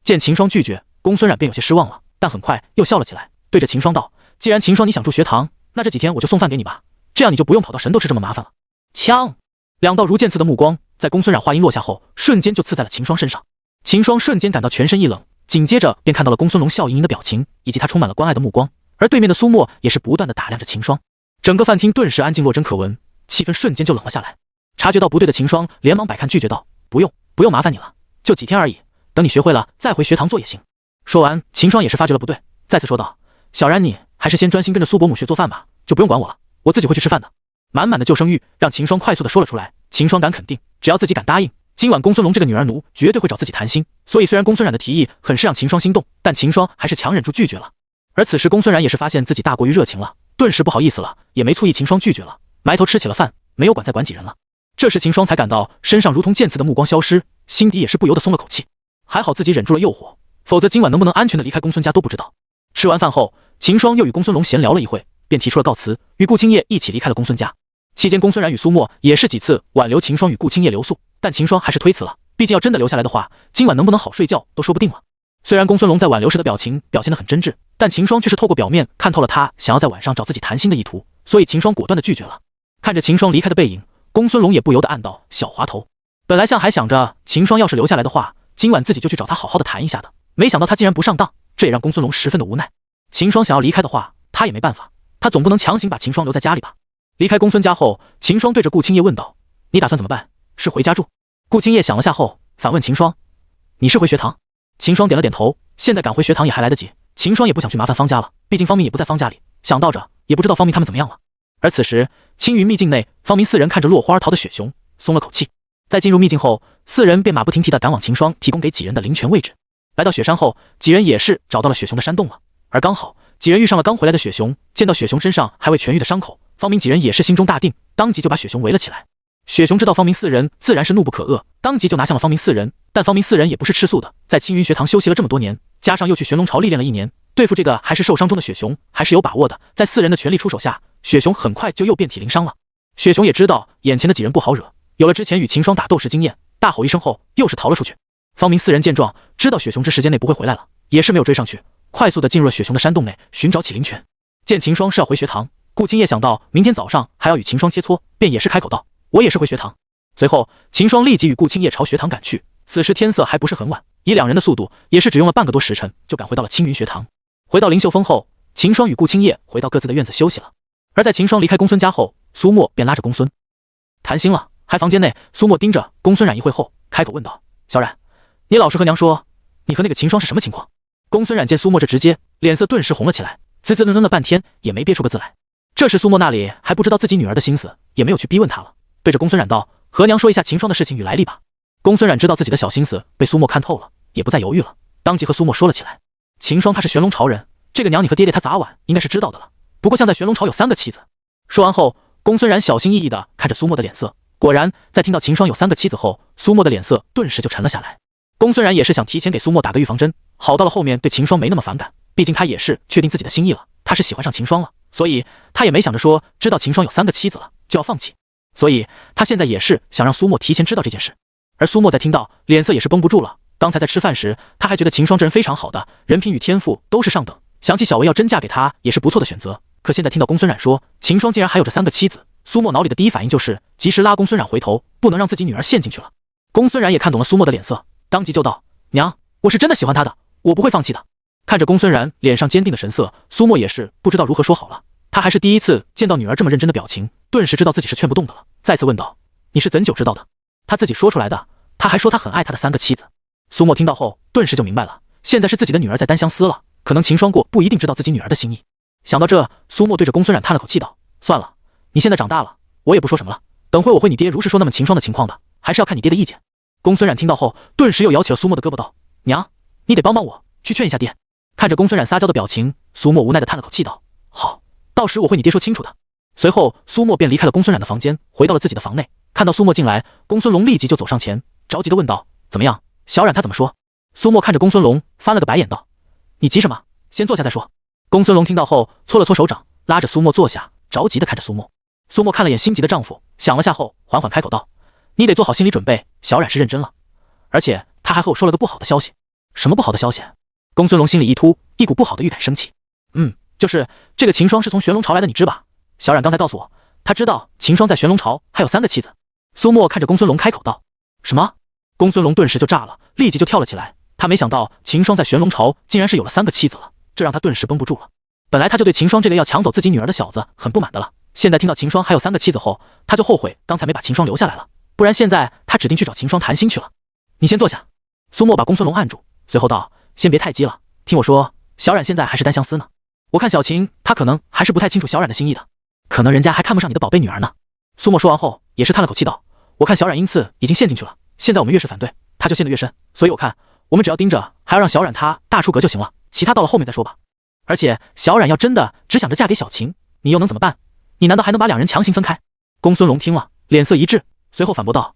A: 见秦霜拒绝，公孙冉便有些失望了，但很快又笑了起来，对着秦霜道：“既然秦霜你想住学堂，那这几天我就送饭给你吧，这样你就不用跑到神斗士这么麻烦了。”枪！两道如剑刺的目光在公孙冉话音落下后，瞬间就刺在了秦霜身上。秦霜瞬间感到全身一冷，紧接着便看到了公孙龙笑盈盈的表情，以及他充满了关爱的目光。而对面的苏沫也是不断的打量着秦霜。整个饭厅顿时安静若真可闻，气氛瞬间就冷了下来。察觉到不对的秦霜连忙摆看拒绝道：“不用麻烦你了，就几天而已，等你学会了再回学堂做也行。”说完，秦霜也是发觉了不对，再次说道：“小然你还是先专心跟着苏伯母学做饭吧，就不用管我了，我自己会去吃饭的。”满满的救生欲让秦霜快速的说了出来。秦霜敢肯定，只要自己敢答应，今晚公孙龙这个女儿奴绝对会找自己谈心。所以虽然公孙冉的提议很是让秦霜心动，但秦霜还是强忍住拒绝了。而此时公孙冉也是发现自己大过于热情了，顿时不好意思了，也没醋意秦霜拒绝了，埋头吃起了饭，没有再管几人了。这时秦霜才感到身上如同剑刺的目光消失，心底也是不由得松了口气，还好自己忍住了诱惑，否则今晚能不能安全的离开公孙家都不知道。吃完饭后，秦霜又与公孙龙闲聊了一会，便提出了告辞，与顾青叶一起离开了公孙家。期间公孙冉与苏沫也是几次挽留秦霜与顾青叶留宿，但秦霜还是推辞了，毕竟要真的留下来的话，今晚能不能好睡觉都说不定了。虽然公孙龙在挽留时的表情表现得很真挚，但秦霜却是透过表面看透了他想要在晚上找自己谈心的意图，所以秦霜果断的拒绝了。看着秦霜离开的背影，公孙龙也不由得暗道小滑头。本来还想着秦霜要是留下来的话，今晚自己就去找他好好的谈一下的，没想到他竟然不上当，这也让公孙龙十分的无奈。秦霜想要离开的话，他也没办法，他总不能强行把秦霜留在家里吧。离开公孙家后，秦霜对着顾青叶问道：“你打算怎么办？是回家住？”顾青叶想了下后，反问秦霜：“你是回学堂？”秦霜点了点头，现在赶回学堂也还来得及。秦霜也不想去麻烦方家了，毕竟方明也不在方家里，想到着也不知道方明他们怎么样了。而此时青云秘境内，方明四人看着落荒而逃的雪熊，松了口气。在进入秘境后，四人便马不停蹄地赶往秦霜提供给几人的灵泉位置。来到雪山后，几人也是找到了雪熊的山洞了，而刚好几人遇上了刚回来的雪熊，见到雪熊身上还未痊愈的伤口，方明几人也是心中大定，当即就把雪熊围了起来。雪熊知道方明四人自然是怒不可遏，当即就拿向了方明四人。但方明四人也不是吃素的，在青云学堂休息了这么多年，加上又去玄龙巢历练了1年，对付这个还是受伤中的雪熊还是有把握的。在四人的全力出手下，雪熊很快就又遍体鳞伤了。雪熊也知道眼前的几人不好惹，有了之前与秦霜打斗时经验，大吼一声后又是逃了出去。方明四人见状，知道雪熊这时间内不会回来了，也是没有追上去，快速的进入了雪熊的山洞内寻找起灵泉。见秦霜是要回学堂，顾青叶想到明天早上还要与秦霜切磋，便也是开口道：“我也是回学堂。”随后秦霜立即与顾青叶朝学堂赶去。此时天色还不是很晚，以两人的速度也是只用了半个多时辰就赶回到了青云学堂。回到灵秀峰后，秦霜与顾青叶回到各自的院子休息了。而在秦霜离开公孙家后，苏沫便拉着公孙谈心了。还房间内，苏沫盯着公孙冉一会后，开口问道：“小冉，你老实和娘说，你和那个秦霜是什么情况？”公孙冉见苏沫这直接，脸色顿时红了起来，啧啧啧了半天也没憋出个字来。这时苏沫那里还不知道自己女儿的心思，也没有去逼问她了，对着公孙冉道：“和娘说一下秦霜的事情与来历吧。”公孙冉知道自己的小心思被苏沫看透了，也不再犹豫了，当即和苏沫说了起来：“秦霜她是玄龙巢人，这个娘你和爹爹他早晚应该是知道的了。不过像在玄龙巢有3个妻子。”说完后，公孙冉小心翼翼地看着苏沫的脸色，果然在听到秦霜有3个妻子后，苏沫的脸色顿时就沉了下来。公孙冉也是想提前给苏沫打个预防针，好到了后面对秦霜没那么反感，毕竟他也是确定自己的心意了，他是喜欢上秦霜了，所以他也没想着说知道秦霜有3个妻子了就要放弃，所以他现在也是想让苏沫提前知道这件事。而苏沫在听到，脸色也是绷不住了。刚才在吃饭时，他还觉得秦霜这人非常好的，人品与天赋都是上等，想起小薇要真嫁给他也是不错的选择。可现在听到公孙冉说秦霜竟然还有着3个妻子，苏沫脑里的第一反应就是及时拉公孙冉回头，不能让自己女儿陷进去了。公孙冉也看懂了苏沫的脸色，当即就道：“娘，我是真的喜欢她的，我不会放弃的。”看着公孙然脸上坚定的神色，苏沫也是不知道如何说好了。他还是第一次见到女儿这么认真的表情，顿时知道自己是劝不动的了，再次问道：“你是怎久知道的？”他自己说出来的，他还说他很爱他的3个妻子。苏沫听到后，顿时就明白了，现在是自己的女儿在单相思了，可能秦霜过不一定知道自己女儿的心意。想到这，苏沫对着公孙冉叹了口气道：“算了，你现在长大了，我也不说什么了。等会我会你爹如是说那么秦霜的情况的，还是要看你爹的意见。”公孙冉听到后，顿时又摇起了苏沫的胳膊道：“娘，你得帮帮我，去劝一下爹。”看着公孙冉撒娇的表情，苏沫无奈的叹了口气道：“好，到时我会你爹说清楚的。”随后，苏沫便离开了公孙冉的房间，回到了自己的房内。看到苏沫进来，公孙龙立即就走上前，着急的问道：“怎么样，小冉她怎么说？”苏沫看着公孙龙，翻了个白眼道：“你急什么？先坐下再说。”公孙龙听到后，搓了搓手掌，拉着苏沫坐下，着急的看着苏沫。苏沫看了眼心急的丈夫，想了下后，缓缓开口道：“你得做好心理准备，小冉是认真了，而且她还和我说了个不好的消息。”“什么不好的消息？”公孙龙心里一突，一股不好的预感升起。“就是这个秦霜是从玄龙朝来的，你知吧？小冉刚才告诉我，她知道秦霜在玄龙朝还有3个妻子。”苏沫看着公孙龙开口道：“什么？”公孙龙顿时就炸了，立即就跳了起来。他没想到秦霜在玄龙朝竟然是有了3个妻子了，这让他顿时绷不住了。本来他就对秦霜这个要抢走自己女儿的小子很不满的了，现在听到秦霜还有3个妻子后，他就后悔刚才没把秦霜留下来了，不然现在他指定去找秦霜谈心去了。“你先坐下。”苏沫把公孙龙按住，随后道：“先别太激了，听我说，小冉现在还是单相思呢。我看小秦他可能还是不太清楚小冉的心意的，可能人家还看不上你的宝贝女儿呢。”苏沫说完后，也是叹了口气道：“我看小冉因此已经陷进去了，现在我们越是反对，他就陷得越深，所以我看我们只要盯着，还要让小冉她大出格就行了，其他到了后面再说吧。而且小冉要真的只想着嫁给小秦，你又能怎么办？你难道还能把2人强行分开？”公孙龙听了，脸色一滞，随后反驳道：“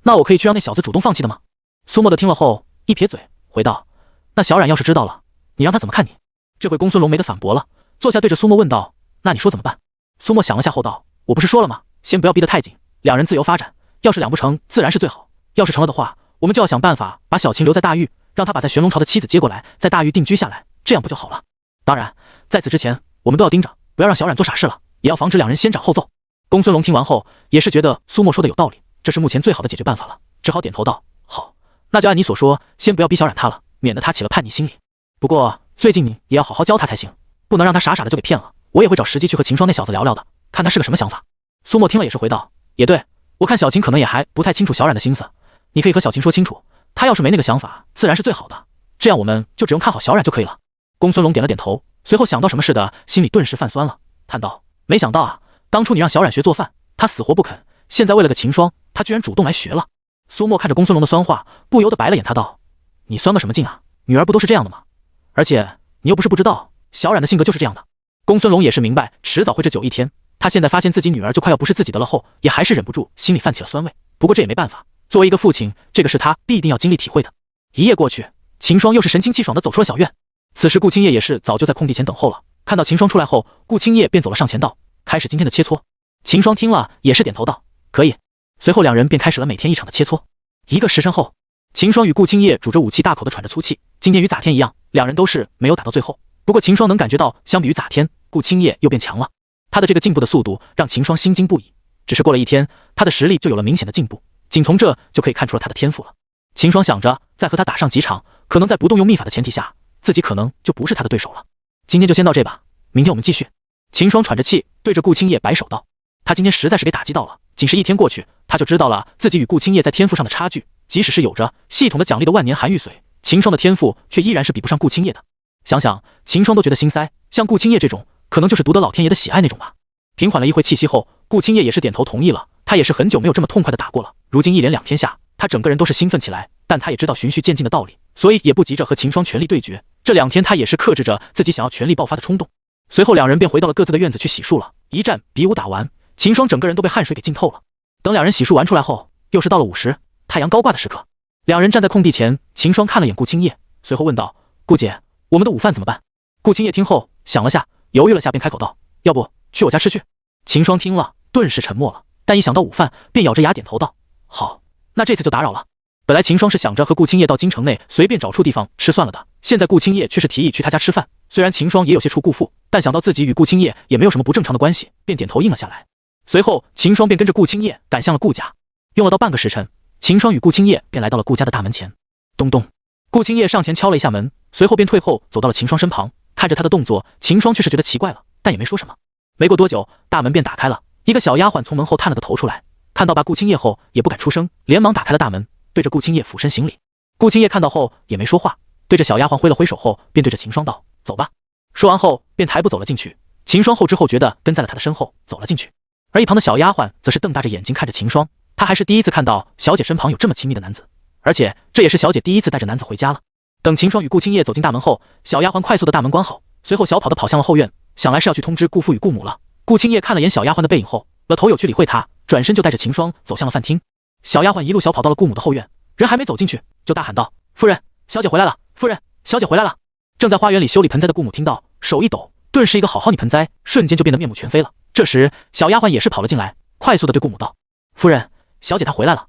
A: 那我可以去让那小子主动放弃的吗？”苏沫的听了后，一撇嘴，回道：“那小冉要是知道了，你让他怎么看你？”这回公孙龙没得反驳了，坐下对着苏沫问道：“那你说怎么办？”苏沫想了下后道：“我不是说了吗？先不要逼得太紧，2人自由发展，要是2不成，自然是最好。要是成了的话，我们就要想办法把小秦留在大狱，让他把在玄龙朝的妻子接过来，在大狱定居下来，这样不就好了？当然，在此之前，我们都要盯着，不要让小冉做傻事了，也要防止2人先斩后奏。”公孙龙听完后，也是觉得苏沫说的有道理，这是目前最好的解决办法了，只好点头道：“好，那就按你所说，先不要逼小冉她了，免得她起了叛逆心理。不过最近你也要好好教她才行，不能让她傻傻的就给骗了。我也会找时机去和秦霜那小子聊聊的，看他是个什么想法。”苏沫听了也是回道：“也对，我看小秦可能也还不太清楚小冉的心思，你可以和小秦说清楚，他要是没那个想法，自然是最好的，这样我们就只用看好小冉就可以了。”公孙龙点了点头，随后想到什么似的，心里顿时泛酸了，叹道：“没想到啊，当初你让小冉学做饭，他死活不肯，现在为了个秦霜，他居然主动来学了。”苏沫看着公孙龙的酸话，不由得白了眼，他道：“你酸个什么劲啊？女儿不都是这样的吗？而且你又不是不知道，小冉的性格就是这样的。”公孙龙也是明白迟早会这9一天，他现在发现自己女儿就快要不是自己的了后，也还是忍不住心里泛起了酸味。不过这也没办法，作为一个父亲，这个是他必定要经历体会的。一夜过去，秦霜又是神清气爽地走出了小院。此时顾青叶也是早就在空地前等候了，看到秦霜出来后，顾青叶便走了上前道：“开始今天的切磋。”秦霜听了也是点头道：“可以。”随后2人便开始了每天一场的切磋。1个时辰后，秦霜与顾青叶拄着武器大口地喘着粗气，今天与咋天一样，2人都是没有打到最后。不过秦霜能感觉到，相比于咋天，顾青叶又变强了。他的这个进步的速度让秦霜心惊不已。只是过了1天，他的实力就有了明显的进步，仅从这就可以看出了他的天赋了。秦霜想着，再和他打上几场，可能在不动用秘法的前提下，自己可能就不是他的对手了。今天就先到这吧，明天我们继续。秦霜喘着气，对着顾青叶摆手道：“他今天实在是给打击到了，仅是1天过去，他就知道了自己与顾青叶在天赋上的差距。即使是有着系统的奖励的万年寒玉髓，秦霜的天赋却依然是比不上顾青叶的。想想，秦霜都觉得心塞，像顾青叶这种，可能就是独得老天爷的喜爱那种吧。”平缓了一会气息后，顾青叶也是点头同意了。他也是很久没有这么痛快的打过了，如今一连2天下，他整个人都是兴奋起来。但他也知道循序渐进的道理，所以也不急着和秦霜全力对决。这2天他也是克制着自己想要全力爆发的冲动。随后2人便回到了各自的院子去洗漱了。一战比武打完，秦霜整个人都被汗水给浸透了。等2人洗漱完出来后，又是到了午时，太阳高挂的时刻。2人站在空地前，秦霜看了眼顾青叶，随后问道：“顾姐，我们的午饭怎么办？”顾青叶听后想了下，犹豫了下，便开口道：“要不去我家吃去？”秦霜听了顿时沉默了，但一想到午饭，便咬着牙点头道：“好，那这次就打扰了。”本来秦霜是想着和顾青叶到京城内随便找处地方吃算了的，现在顾青叶却是提议去他家吃饭。虽然秦霜也有些出顾父，但想到自己与顾青叶也没有什么不正常的关系，便点头应了下来。随后秦霜便跟着顾青叶赶向了顾家。用了到半个时辰，秦霜与顾青叶便来到了顾家的大门前。咚咚，顾青叶上前敲了一下门，随后便退后走到了秦霜身旁，看着他的动作，秦霜却是觉得奇怪了，但也没说什么。没过多久，大门便打开了，一个小丫鬟从门后探了个头出来，看到顾青叶后也不敢出声，连忙打开了大门，对着顾青叶俯身行礼。顾青叶看到后也没说话，对着小丫鬟挥了挥手后，便对着秦霜道：“走吧。”说完后便抬步走了进去。秦霜后知后觉得跟在了他的身后走了进去，而一旁的小丫鬟则是瞪大着眼睛看着秦霜，她还是第一次看到小姐身旁有这么亲密的男子，而且这也是小姐第一次带着男子回家了。等秦霜与顾青叶走进大门后，小丫鬟快速的大门关好，随后小跑的跑向了后院，想来是要去通知顾父与顾母了。顾青叶看了眼小丫鬟的背影后，了头有去理会她，转身就带着秦霜走向了饭厅。小丫鬟一路小跑到了顾母的后院，人还没走进去，就大喊道：“夫人，小姐回来了！夫人，小姐回来了！”正在花园里修理盆栽的顾母听到，手一抖，顿时一个好好泥盆栽瞬间就变得面目全非了。这时小丫鬟也是跑了进来，快速的对顾母道：“夫人，小姐她回来了，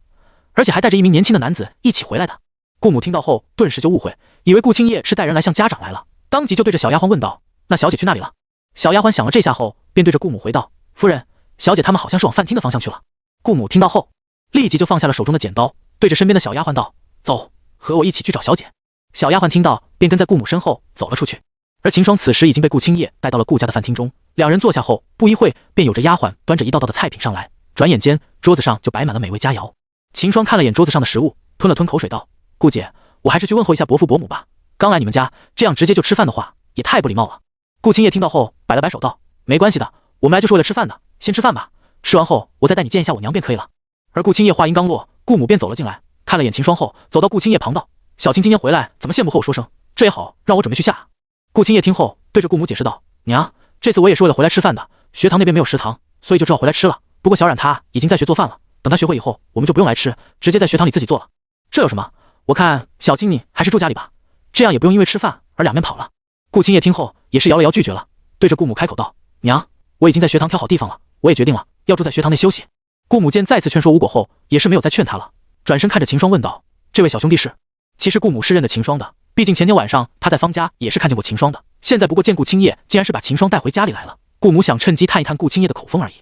A: 而且还带着一名年轻的男子一起回来的。”顾母听到后顿时就误会，以为顾青叶是带人来向家长来了，当即就对着小丫鬟问道：“那小姐去哪里了？”小丫鬟想了这下后，便对着顾母回道：“夫人，小姐他们好像是往饭厅的方向去了。”顾母听到后立即就放下了手中的剪刀，对着身边的小丫鬟道：“走，和我一起去找小姐。”小丫鬟听到便跟在顾母身后走了出去。而秦霜此时已经被顾青叶带到了顾家的饭厅中，两人坐下后不一会便有着丫鬟端着一道道的菜品上来，转眼间桌子上就摆满了美味佳肴。秦霜看了眼桌子上的食物，吞了吞口水道：“顾姐，我还是去问候一下伯父伯母吧，刚来你们家这样直接就吃饭的话也太不礼貌了。”顾青叶听到后摆了摆手道：“没关系的，我们来就是为了吃饭的，先吃饭吧，吃完后我再带你见一下我娘便可以了。”而顾青叶话音刚落，顾母便走了进来，看了眼秦霜后走到顾青叶旁道：“小青今天回来怎么羡慕和我说声，这也好让我准备去下。”顾青叶听后对着顾母解释道：“娘，这次我也是为了回来吃饭的，学堂那边没有食堂，所以就只好回来吃了。不过小冉她已经在学做饭了，等她学会以后，我们就不用来吃，直接在学堂里自己做了。这有什么？我看小青你还是住家里吧，这样也不用因为吃饭而两面跑了。”顾青叶听后也是摇了摇拒绝了，对着顾母开口道：“娘，我已经在学堂挑好地方了，我也决定了要住在学堂内休息。”顾母见再次劝说无果后，也是没有再劝他了，转身看着秦霜问道：“这位小兄弟是？”其实顾母是认得秦霜的，毕竟前天晚上他在方家也是看见过秦霜的，现在不过见顾青叶竟然是把秦霜带回家里来了，顾母想趁机探一探顾青叶的口风而已。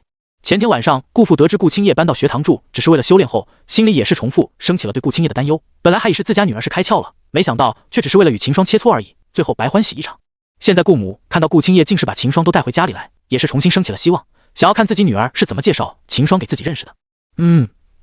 A: 前天晚上顾父得知顾青叶搬到学堂住只是为了修炼后，心里也是重复升起了对顾青叶的担忧，本来还以是自家女儿是开窍了，没想到却只是为了与秦霜切磋而已，最后白欢喜一场。现在顾母看到顾青叶竟是把秦霜都带回家里来，也是重新升起了希望，想要看自己女儿是怎么介绍秦霜给自己认识的。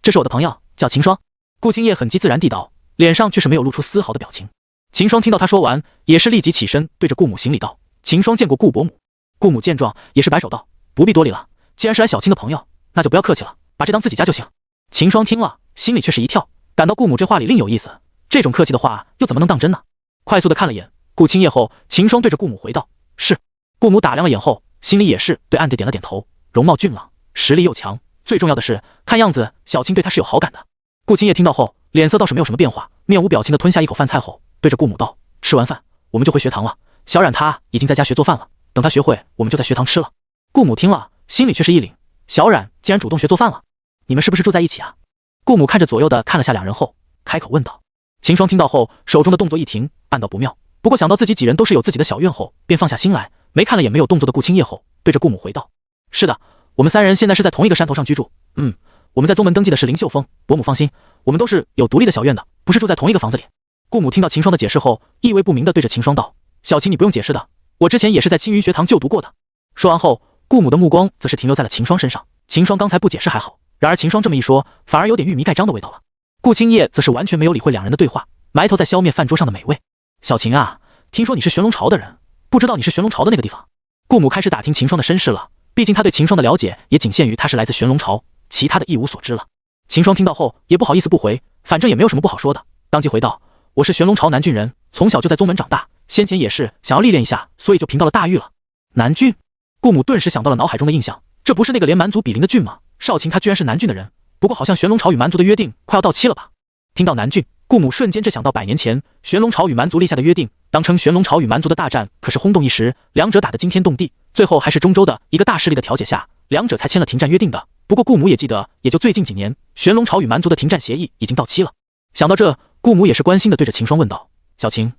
A: 这是我的朋友，叫秦霜。顾青叶很极自然地道，脸上却是没有露出丝毫的表情。秦霜听到他说完，也是立即起身对着顾母行礼道：“秦霜见过顾伯母。”顾母见状也是摆手道：“不必多礼了，既然是来小青的朋友，那就不要客气了，把这当自己家就行。”秦霜听了心里却是一跳，感到顾母这话里另有意思，这种客气的话又怎么能当真呢？快速的看了眼顾青叶后，秦霜对着顾母回道：“是。”顾母打量了眼后，心里也是对暗地点了点头，容貌俊朗，实力又强，最重要的是看样子小青对他是有好感的。顾青叶听到后脸色倒是没有什么变化，面无表情的吞下一口饭菜后，对着顾母道：“吃完饭我们就回学堂了，小冉她已经在家学做饭了，等她学会我们就在学堂吃了。”顾母听了心里却是一凛，小冉竟然主动学做饭了，你们是不是住在一起啊？顾母看着左右的看了下两人后，开口问道。秦霜听到后手中的动作一停，暗道不妙，不过想到自己几人都是有自己的小院后，便放下心来，没看了眼没有动作的顾青叶后，对着顾母回道：“是的，我们三人现在是在同一个山头上居住，我们在宗门登记的是灵秀峰，伯母放心，我们都是有独立的小院的，不是住在同一个房子里。”顾母听到秦霜的解释后，意味不明的对着秦霜道：“小青你不用解释的，我之前也是在青云学堂就读过的。”说完后，顾母的目光则是停留在了秦霜身上。秦霜刚才不解释还好，然而秦霜这么一说，反而有点玉米盖章的味道了。顾青叶则是完全没有理会两人的对话，埋头在消灭饭桌上的美味。“小秦啊，听说你是玄龙朝的人，不知道你是玄龙朝的那个地方？”顾母开始打听秦霜的身世了，毕竟他对秦霜的了解也仅限于他是来自玄龙朝，其他的一无所知了。秦霜听到后也不好意思不回，反正也没有什么不好说的，当即回道：“我是玄龙朝南郡人，从小就在宗门长大，先前也是想要历练一下，所以就凭到了大狱了。”南郡？顾母顿时想到了脑海中的印象，这不是那个连蛮族比邻的郡吗？少秦他居然是南郡的人，不过好像玄龙朝与蛮族的约定快要到期了吧？听到南郡，顾母瞬间只想到100年前玄龙朝与蛮族立下的约定，当称玄龙朝与蛮族的大战可是轰动一时，两者打得惊天动地，最后还是中州的一个大势力的调解下，两者才签了停战约定的。不过顾母也记得，也就最近几年，玄龙朝与蛮族的停战协议已经到期了。想到这，顾母也是关心的对着秦霜问道：“小秦，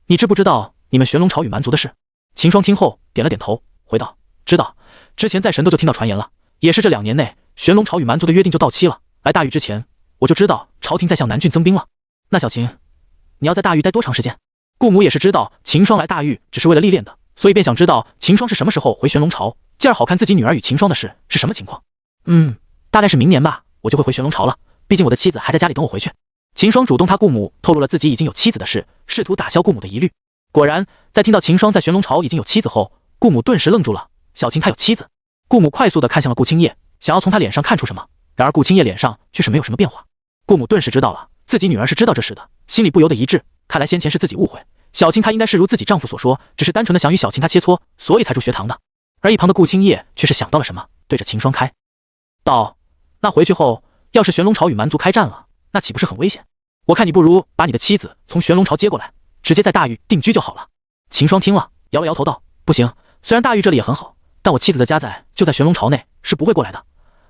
A: 你知不知道你们玄龙朝与蛮族的事？”秦霜听后点了点头，回道：“知道，之前在神斗就听到传言了，也是这2年内玄龙朝与蛮族的约定就到期了。来大狱之前，我就知道朝廷在向南郡增兵了。那小秦，你要在大狱待多长时间？顾母也是知道秦霜来大狱只是为了历练的，所以便想知道秦霜是什么时候回玄龙巢，进而好看自己女儿与秦霜的事是什么情况。大概是明年吧，我就会回玄龙巢了，毕竟我的妻子还在家里等我回去。秦霜主动他顾母透露了自己已经有妻子的事，试图打消顾母的疑虑。果然，在听到秦霜在玄龙巢已经有妻子后，顾母顿时愣住了。小青她有妻子？顾母快速地看向了顾青叶，想要从他脸上看出什么，然而顾青叶脸上却是没有什么变化。顾母顿时知道了自己女儿是知道这事的，心里不由得一滞，看来先前是自己误会，小青她应该是如自己丈夫所说，只是单纯的想与小青她切磋，所以才住学堂的。而一旁的顾青叶却是想到了什么，对着秦霜开道：那回去后，要是玄龙巢与蛮族开战了，那岂不是很危险？我看你不如把你的妻子从玄龙巢接过来，直接在大狱定居就好了。秦霜听了，摇了摇头道：不行，虽然大狱这里也很好，但我妻子的家就在玄龙巢内，是不会过来的。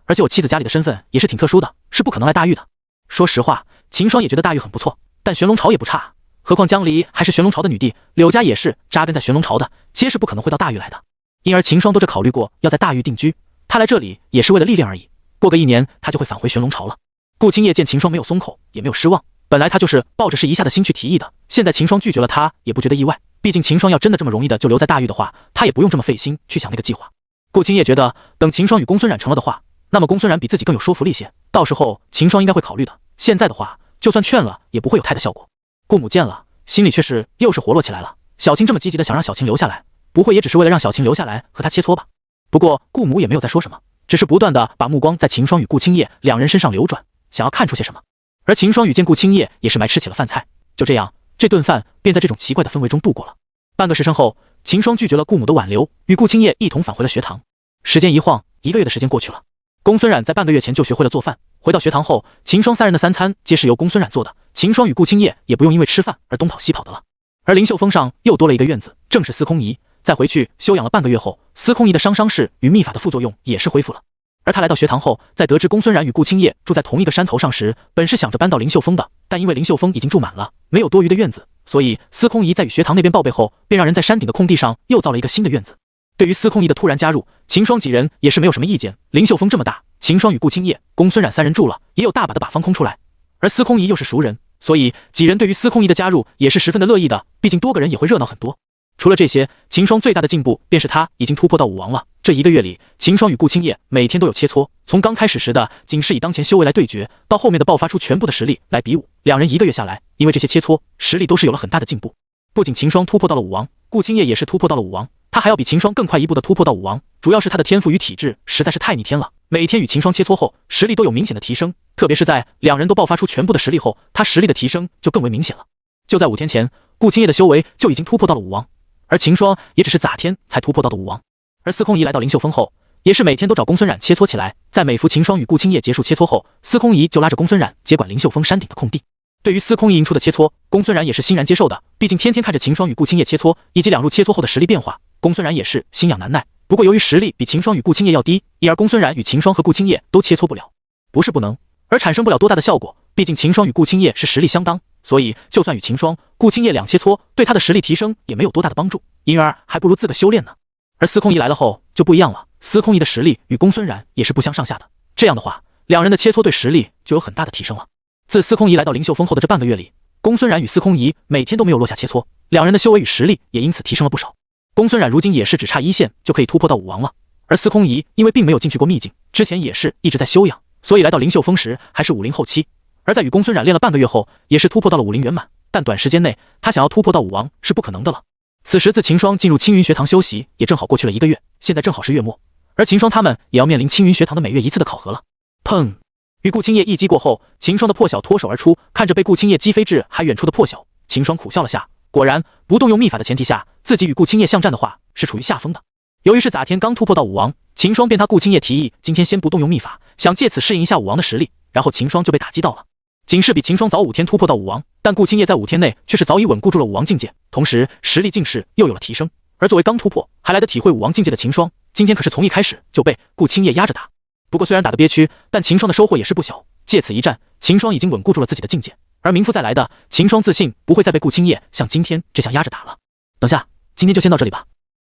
A: 而且我妻子家里的身份也是挺特殊的，是不可能来大狱的。说实话，秦霜也觉得大狱很不错，但玄龙巢也不差，何况江离还是玄龙巢的女帝，柳家也是扎根在玄龙巢的，皆是不可能会到大狱来的。因而秦霜都是考虑过要在大狱定居，他来这里也是为了历练而已，过个1年他就会返回玄龙巢了。顾青叶见秦霜没有松口，也没有失望，本来他就是抱着试一下的心去提议的，现在秦霜拒绝了他，也不觉得意外，毕竟秦霜要真的这么容易的就留在大狱的话，他也不用这么费心去想那个计划。顾青叶觉得，等秦霜与公孙冉成了的话，那么公孙冉比自己更有说服力些，到时候秦霜应该会考虑的。现在的话，就算劝了，也不会有太大效果。顾母见了，心里却是又是活络起来了。小青这么积极的想让小青留下来，不会也只是为了让小青留下来和他切磋吧？不过顾母也没有再说什么，只是不断的把目光在秦霜与顾青叶两人身上流转，想要看出些什么。而秦霜与见顾青叶也是埋吃起了饭菜，就这样，这顿饭便在这种奇怪的氛围中度过了。半个时辰后，秦霜拒绝了顾母的挽留，与顾青叶一同返回了学堂。时间一晃，1个月的时间过去了。公孙冉在半个月前就学会了做饭，回到学堂后，秦霜3人的3餐皆是由公孙冉做的，秦霜与顾青叶也不用因为吃饭而东跑西跑的了。而灵秀峰上又多了一个院子，正是司空仪。在回去休养了半个月后，司空仪的伤势与秘法的副作用也是恢复了。而他来到学堂后，在得知公孙冉与顾青叶住在同一个山头上时，本是想着搬到灵秀峰的，但因为灵秀峰已经住满了，没有多余的院子，所以司空仪在与学堂那边报备后，便让人在山顶的空地上又造了一个新的院子。对于司空仪的突然加入，秦霜几人也是没有什么意见。灵秀峰这么大，秦霜与顾青叶、公孙冉3人住了，也有大把的把方空出来。而司空仪又是熟人，所以几人对于司空仪的加入也是十分的乐意的，毕竟多个人也会热闹很多。除了这些，秦霜最大的进步便是他已经突破到武王了。这1个月里，秦霜与顾青叶每天都有切磋，从刚开始时的仅是以当前修为来对决，到后面的爆发出全部的实力来比武，两人1个月下来，因为这些切磋，实力都是有了很大的进步。不仅秦霜突破到了武王，顾青叶也是突破到了武王，他还要比秦霜更快一步的突破到武王，主要是他的天赋与体质实在是太逆天了，每天与秦霜切磋后，实力都有明显的提升，特别是在两人都爆发出全部的实力后，他实力的提升就更为明显了。就在5天前，顾青叶的修为就已经突破到了武王，而秦霜也只是咋天才突破到的武王。而司空仪来到灵秀峰后，也是每天都找公孙冉切磋起来，在每服秦霜与顾青叶结束切磋后，司空仪就拉着公孙冉接管灵秀峰山顶的空地。对于司空仪引出的切磋，公孙冉也是欣然接受的，毕竟天天看着秦霜与顾青叶切磋，以及两入切磋后的实力变化，公孙冉也是心痒难耐。不过由于实力比秦霜与顾青叶要低，因而公孙冉与秦霜和顾青叶都切磋不了，不是不能，而产生不了多大的效果，毕竟秦霜与顾青叶是实力相当，所以就算与秦霜、顾青叶两切磋，对他的实力提升也没有多大的帮助，因而还不如自个修炼呢。而司空仪来了后就不一样了，司空仪的实力与公孙冉也是不相上下的，这样的话，两人的切磋对实力就有很大的提升了。自司空仪来到灵秀峰后的这半个月里，公孙冉与司空仪每天都没有落下切磋，两人的修为与实力也因此提升了不少。公孙冉如今也是只差1线就可以突破到武王了，而司空仪因为并没有进去过秘境，之前也是一直在休养，所以来到灵秀峰时还是武灵后期。而在与公孙冉练了半个月后，也是突破到了武灵圆满，但短时间内他想要突破到武王是不可能的了。此时自秦霜进入青云学堂休息，也正好过去了1个月，现在正好是月末，而秦霜他们也要面临青云学堂的每月1次的考核了。砰！与顾青叶一击过后，秦霜的破晓脱手而出，看着被顾青叶击飞至还远处的破晓，秦霜苦笑了下。果然，不动用秘法的前提下，自己与顾青叶相战的话是处于下风的。由于是咋天刚突破到武王，秦霜便他顾青叶提议今天先不动用秘法，想借此适应一下武王的实力，然后秦霜就被打击到了。仅是比秦霜早5天突破到武王，但顾青叶在5天内却是早已稳固住了武王境界，同时实力竟是又有了提升。而作为刚突破还来得体会武王境界的秦霜，今天可是从一开始就被顾青叶压着打。不过虽然打得憋屈，但秦霜的收获也是不小。借此一战，秦霜已经稳固住了自己的境界，而名副再来的秦霜自信不会再被顾青叶像今天这样压着打了。等下，今天就先到这里吧。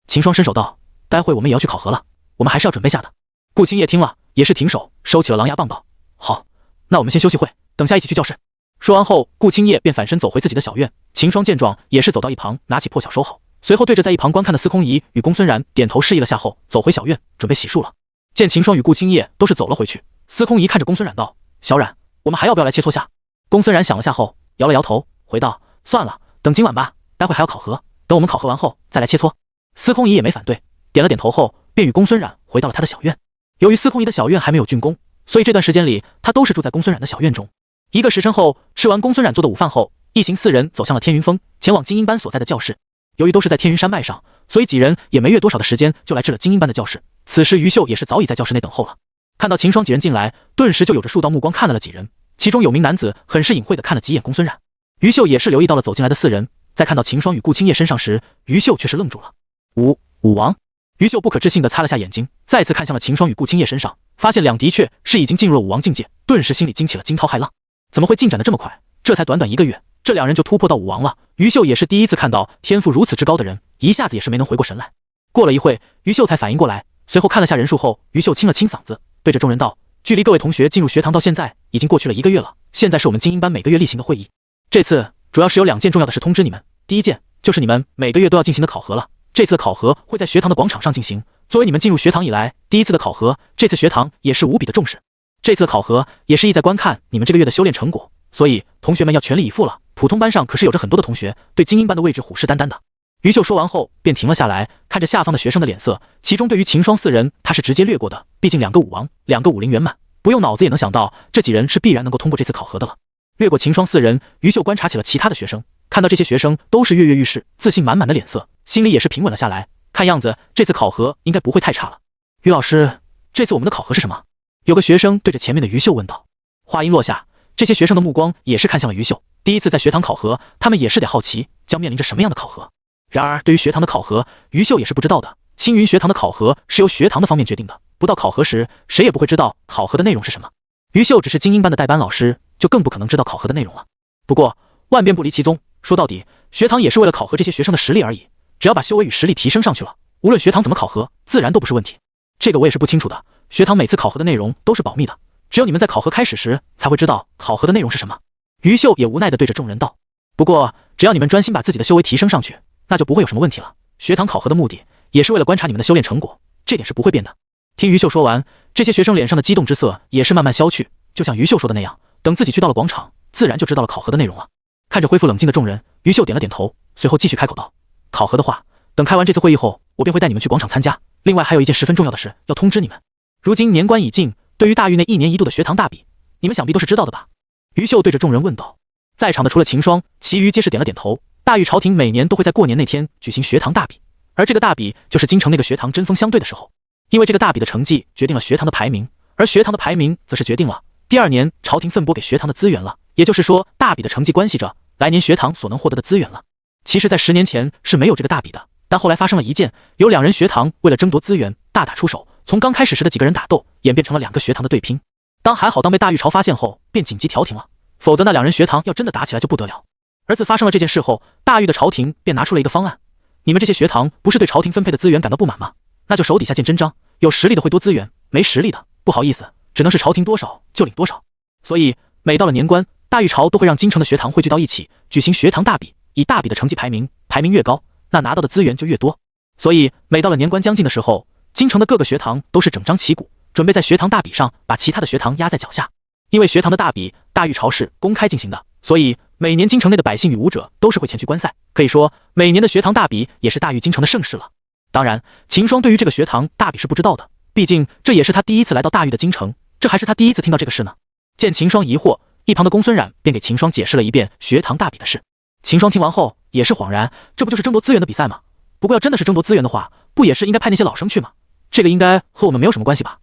A: 秦霜伸手道：“待会我们也要去考核了，我们还是要准备下的。”顾青叶听了也是停手，收起了狼牙棒道：“好，那我们先休息会，等下一起去教室。”说完后，顾青叶便反身走回自己的小院。秦霜见状，也是走到一旁，拿起破晓收好，随后对着在一旁观看的司空仪与公孙然点头示意了下后，走回小院，准备洗漱了。见秦霜与顾青叶都是走了回去，司空仪看着公孙冉道：“小冉，我们还要不要来切磋下？”公孙冉想了下后，摇了摇头，回道：“算了，等今晚吧，待会还要考核，等我们考核完后再来切磋。”司空仪也没反对，点了点头后，便与公孙冉回到了他的小院。由于司空仪的小院还没有竣工，所以这段时间里他都是住在公孙冉的小院中。1个时辰后，吃完公孙冉做的午饭后，一行4人走向了天云峰，前往精英班所在的教室。由于都是在天云山脉上，所以几人也没约多少的时间就来至了精英班的教室。此时于秀也是早已在教室内等候了。看到秦霜几人进来，顿时就有着数道目光看了几人，其中有名男子很是隐晦的看了几眼公孙冉。于秀也是留意到了走进来的4人，在看到秦霜与顾青叶身上时，于秀却是愣住了。武王。于秀不可置信地擦了下眼睛，再次看向了秦霜与顾青叶身上，发现两的确是已经进入了武王境界，顿时心里惊起了惊涛骇浪。怎么会进展得这么快？这才短短1个月，这2人就突破到武王了。于秀也是第一次看到天赋如此之高的人，一下子也是没能回过神来。过了一会，于秀才反应过来，随后看了下人数后，于秀清了清嗓子，对着众人道：“距离各位同学进入学堂到现在已经过去了1个月了，现在是我们精英班每个月例行的会议。这次主要是有2件重要的事通知你们，第一件就是你们每个月都要进行的考核了。这次的考核会在学堂的广场上进行，作为你们进入学堂以来第一次的考核，这次学堂也是无比的重视。这次的考核也是意在观看你们这个月的修炼成果，所以同学们要全力以赴了。普通班上可是有着很多的同学对精英班的位置虎视眈眈的。”于秀说完后便停了下来，看着下方的学生的脸色，其中对于秦霜4人他是直接略过的，毕竟2个武王，2个武灵圆满，不用脑子也能想到这几人是必然能够通过这次考核的了。略过秦霜4人，于秀观察起了其他的学生，看到这些学生都是跃跃欲试、自信满满的脸色，心里也是平稳了下来。看样子这次考核应该不会太差了。于老师，这次我们的考核是什么？有个学生对着前面的于秀问道。话音落下，这些学生的目光也是看向了于秀。第一次在学堂考核，他们也是得好奇将面临着什么样的考核。然而对于学堂的考核，于秀也是不知道的。青云学堂的考核是由学堂的方面决定的，不到考核时，谁也不会知道考核的内容是什么。于秀只是精英班的代班老师，就更不可能知道考核的内容了。不过万变不离其宗，说到底，学堂也是为了考核这些学生的实力而已。只要把修为与实力提升上去了，无论学堂怎么考核，自然都不是问题。这个我也是不清楚的，学堂每次考核的内容都是保密的，只有你们在考核开始时才会知道考核的内容是什么。于秀也无奈地对着众人道。不过只要你们专心把自己的修为提升上去，那就不会有什么问题了。学堂考核的目的也是为了观察你们的修炼成果，这点是不会变的。听于秀说完，这些学生脸上的激动之色也是慢慢消去，就像于秀说的那样，等自己去到了广场，自然就知道了考核的内容了。看着恢复冷静的众人，于秀点了点头，随后继续开口道：“考核的话，等开完这次会议后，我便会带你们去广场参加。另外还有一件十分重要的事要通知你们。如今年关已近，对于大域内1年1度的学堂大比，你们想必都是知道的吧？”于秀对着众人问道。在场的除了秦霜，其余皆是点了点头。大域朝廷每年都会在过年那天举行学堂大比，而这个大比就是京城那个学堂针锋相对的时候。因为这个大比的成绩决定了学堂的排名，而学堂的排名则是决定了第2年朝廷分拨给学堂的资源了。也就是说，大比的成绩关系着来年学堂所能获得的资源了。其实在10年前是没有这个大比的，但后来发生了一件，有2人学堂为了争夺资源大打出手，从刚开始时的几个人打斗演变成了2个学堂的对拼。还好被大域朝发现后便紧急调停了，否则那2人学堂要真的打起来就不得了。而自发生了这件事后，大域的朝廷便拿出了一个方案，你们这些学堂不是对朝廷分配的资源感到不满吗？那就手底下见真章，有实力的会多资源，没实力的不好意思，只能是朝廷多少就领多少。所以每到了年关，大域朝都会让京城的学堂汇聚到一起，举行学堂大比，以大比的成绩排名，排名越高，那拿到的资源就越多。所以每到了年关将近的时候，京城的各个学堂都是整张旗鼓，准备在学堂大比上把其他的学堂压在脚下。因为学堂的大比，大域朝是公开进行的，所以每年京城内的百姓与武者都是会前去观赛，可以说每年的学堂大比也是大域京城的盛事了。当然，秦霜对于这个学堂大比是不知道的，毕竟这也是他第一次来到大域的京城，这还是他第一次听到这个事呢。见秦霜疑惑，一旁的公孙冉便给秦霜解释了一遍学堂大比的事。秦霜听完后也是恍然，这不就是争夺资源的比赛吗？不过要真的是争夺资源的话，不也是应该派那些老生去吗？这个应该和我们没有什么关系吧？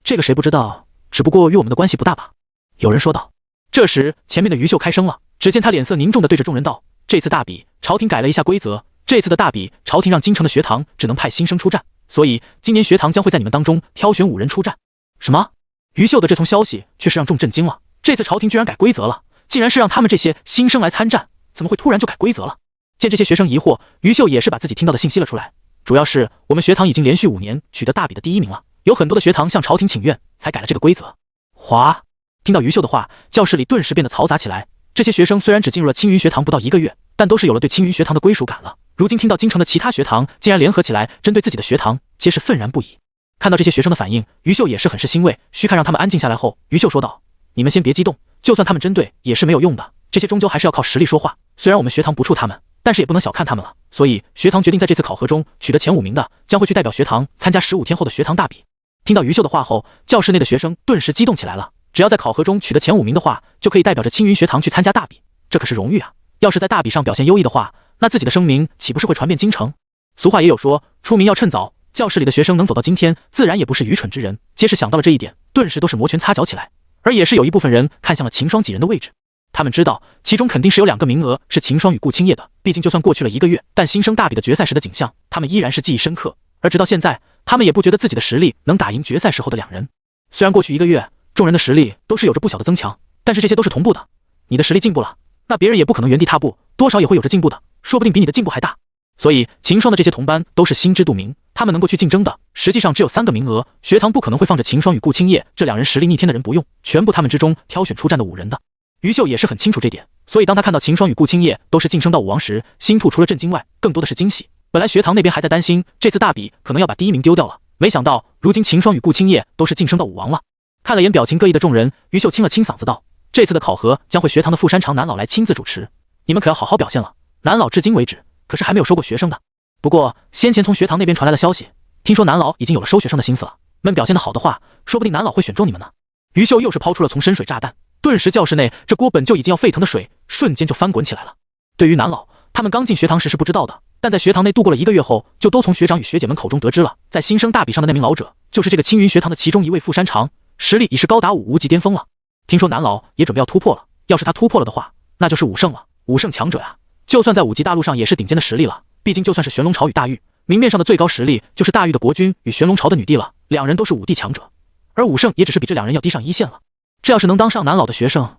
A: 这个谁不知道，只不过与我们的关系不大吧？有人说道。这时前面的于秀开声了，只见他脸色凝重地对着众人道：“这次大比朝廷改了一下规则，这次的大比朝廷让京城的学堂只能派新生出战，所以今年学堂将会在你们当中挑选5人出战。”什么？于秀的这通消息却是让众震惊了，这次朝廷居然改规则了，竟然是让他们这些新生来参战，怎么会突然就改规则了？见这些学生疑惑，于秀也是把自己听到的信息了出来，主要是我们学堂已经连续5年取得大比的第1名了，有很多的学堂向朝廷请愿才改了这个规则。哗！听到于秀的话，教室里顿时变得嘈杂起来。这些学生虽然只进入了青云学堂不到1个月，但都是有了对青云学堂的归属感了。如今听到京城的其他学堂竟然联合起来针对自己的学堂，皆是愤然不已。看到这些学生的反应，于秀也是很是欣慰。须看让他们安静下来后，于秀说道：“你们先别激动，就算他们针对也是没有用的，这些终究还是要靠实力说话。虽然我们学堂不怵他们，但是也不能小看他们了。所以学堂决定在这次考核中取得前5名的，将会去代表学堂参加15天后的学堂大比。”听到于秀的话后，教室内的学生顿时激动起来了。只要在考核中取得前5名的话，就可以代表着青云学堂去参加大比，这可是荣誉啊！要是在大比上表现优异的话，那自己的声名岂不是会传遍京城？俗话也有说，出名要趁早。教室里的学生能走到今天，自然也不是愚蠢之人，皆是想到了这一点，顿时都是摩拳擦脚起来。而也是有一部分人看向了秦霜几人的位置，他们知道其中肯定是有2个名额是秦霜与顾青叶的，毕竟就算过去了1个月，但新生大比的决赛时的景象，他们依然是记忆深刻。而直到现在，他们也不觉得自己的实力能打赢决赛时候的2人。虽然过去1个月，众人的实力都是有着不小的增强，但是这些都是同步的。你的实力进步了，那别人也不可能原地踏步，多少也会有着进步的，说不定比你的进步还大。所以秦霜的这些同班都是心知肚明，他们能够去竞争的，实际上只有3个名额，学堂不可能会放着秦霜与顾青叶这2人实力逆天的人不用，全部他们之中挑选出战的5人的。于秀也是很清楚这点，所以当他看到秦霜与顾青叶都是晋升到武王时，心吐除了震惊外，更多的是惊喜。本来学堂那边还在担心这次大比可能要把第1名丢掉了，没想到如今秦霜与顾青叶都是晋升到武王了。看了眼表情各异的众人，于秀清了清嗓子道：“这次的考核将会学堂的副山长南老来亲自主持，你们可要好好表现了。南老至今为止可是还没有收过学生的。不过先前从学堂那边传来了消息，听说南老已经有了收学生的心思了，们表现的好的话，说不定南老会选中你们呢。”于秀又是抛出了从深水炸弹，顿时教室内这锅本就已经要沸腾的水瞬间就翻滚起来了。对于南老，他们刚进学堂时是不知道的，但在学堂内度过了1个月后，就都从学长与学姐们口中得知了，在新生大比上的那名老者就是这个青云学堂的其中一位副山长，实力已是高达5无极巅峰了。听说南老也准备要突破了，要是他突破了的话，那就是5胜了，5胜强者呀，就算在5级大陆上也是顶尖的实力了。毕竟就算是玄龙朝与大玉，明面上的最高实力就是大玉的国君与玄龙朝的女帝了，2人都是5帝强者，而5胜也只是比这2人要低上1线了。这要是能当上南老的学生，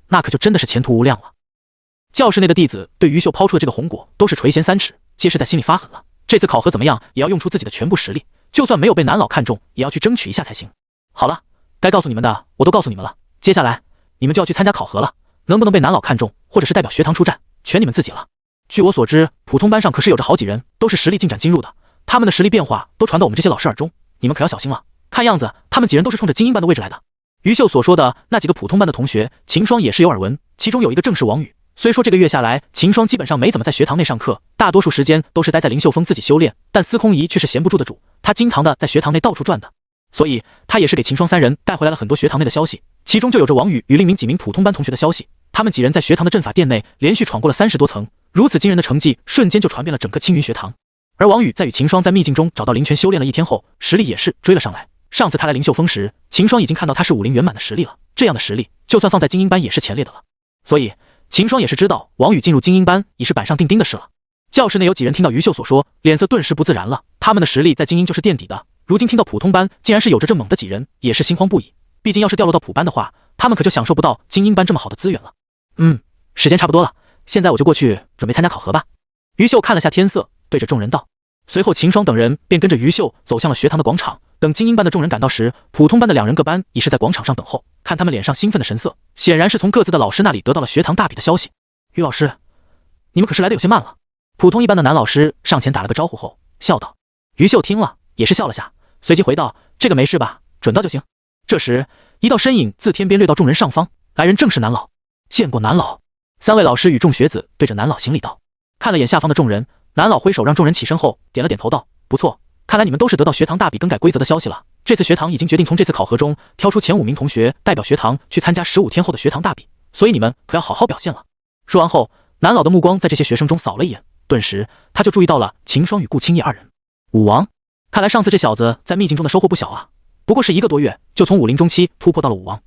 A: 那可就真的是前途无量了。教室内的弟子对于秀抛出的这个红果都是垂涎3尺，皆是在心里发狠了。这次考核怎么样，也要用出自己的全部实力，就算没有被南老看中，也要去争取一下才行。好了，该告诉你们的我都告诉你们了，接下来你们就要去参加考核了，能不能被南老看中，或者是代表学堂出战，全你们自己了。据我所知，普通班上可是有着好几人都是实力进展进入的，他们的实力变化都传到我们这些老师耳中，你们可要小心了。看样子他们几人都是冲着精英班的位置来的。于秀所说的那几个普通班的同学，秦霜也是有耳闻，其中有一个正是王宇。虽说这个月下来，秦霜基本上没怎么在学堂内上课，大多数时间都是待在灵秀峰自己修炼，但司空仪却是闲不住的主，他经常的在学堂内到处转的，所以他也是给秦霜3人带回来了很多学堂内的消息，其中就有着王宇与另明几名普通班同学的消息。他们几人在学堂的阵法殿内连续闯过了30多层，如此惊人的成绩瞬间就传遍了整个青云学堂。而王宇在与秦霜在秘境中找到灵泉修炼了1天后，实力也是追了上来。上次他来灵秀峰时，秦霜已经看到他是50圆满的实力了，这样的实力就算放在精英班也是前列的了。所以秦霜也是知道王宇进入精英班已是板上钉钉的事了。教室内有几人听到于秀所说，脸色顿时不自然了，他们的实力在精英就是垫底的，如今听到普通班竟然是有着这猛的几人，也是心慌不已。毕竟要是掉落到普班的话，他们可就享受不到精英班这么好的资源了。时间差不多了，现在我就过去准备参加考核吧。于秀看了下天色，对着众人道。随后秦霜等人便跟着于秀走向了学堂的广场。等精英班的众人赶到时，普通班的2人各班已是在广场上等候。看他们脸上兴奋的神色，显然是从各自的老师那里得到了学堂大比的消息。于老师，你们可是来的有些慢了。普通一班的男老师上前打了个招呼后笑道。于秀听了也是笑了下，随即回道：“这个没事吧，准到就行。”这时一道身影自天边掠到众人上方，来人正是南老。见过南老。3位老师与众学子对着南老行礼道。看了眼下方的众人，南老挥手让众人起身后点了点头道：“不错，看来你们都是得到学堂大比更改规则的消息了。这次学堂已经决定从这次考核中挑出前5名同学代表学堂去参加15天后的学堂大比，所以你们可要好好表现了。”说完后，南老的目光在这些学生中扫了一眼，顿时他就注意到了秦霜与顾青叶2人。武王，看来上次这小子在秘境中的收获不小啊，不过是1个多月就从武林中期突破到了武王。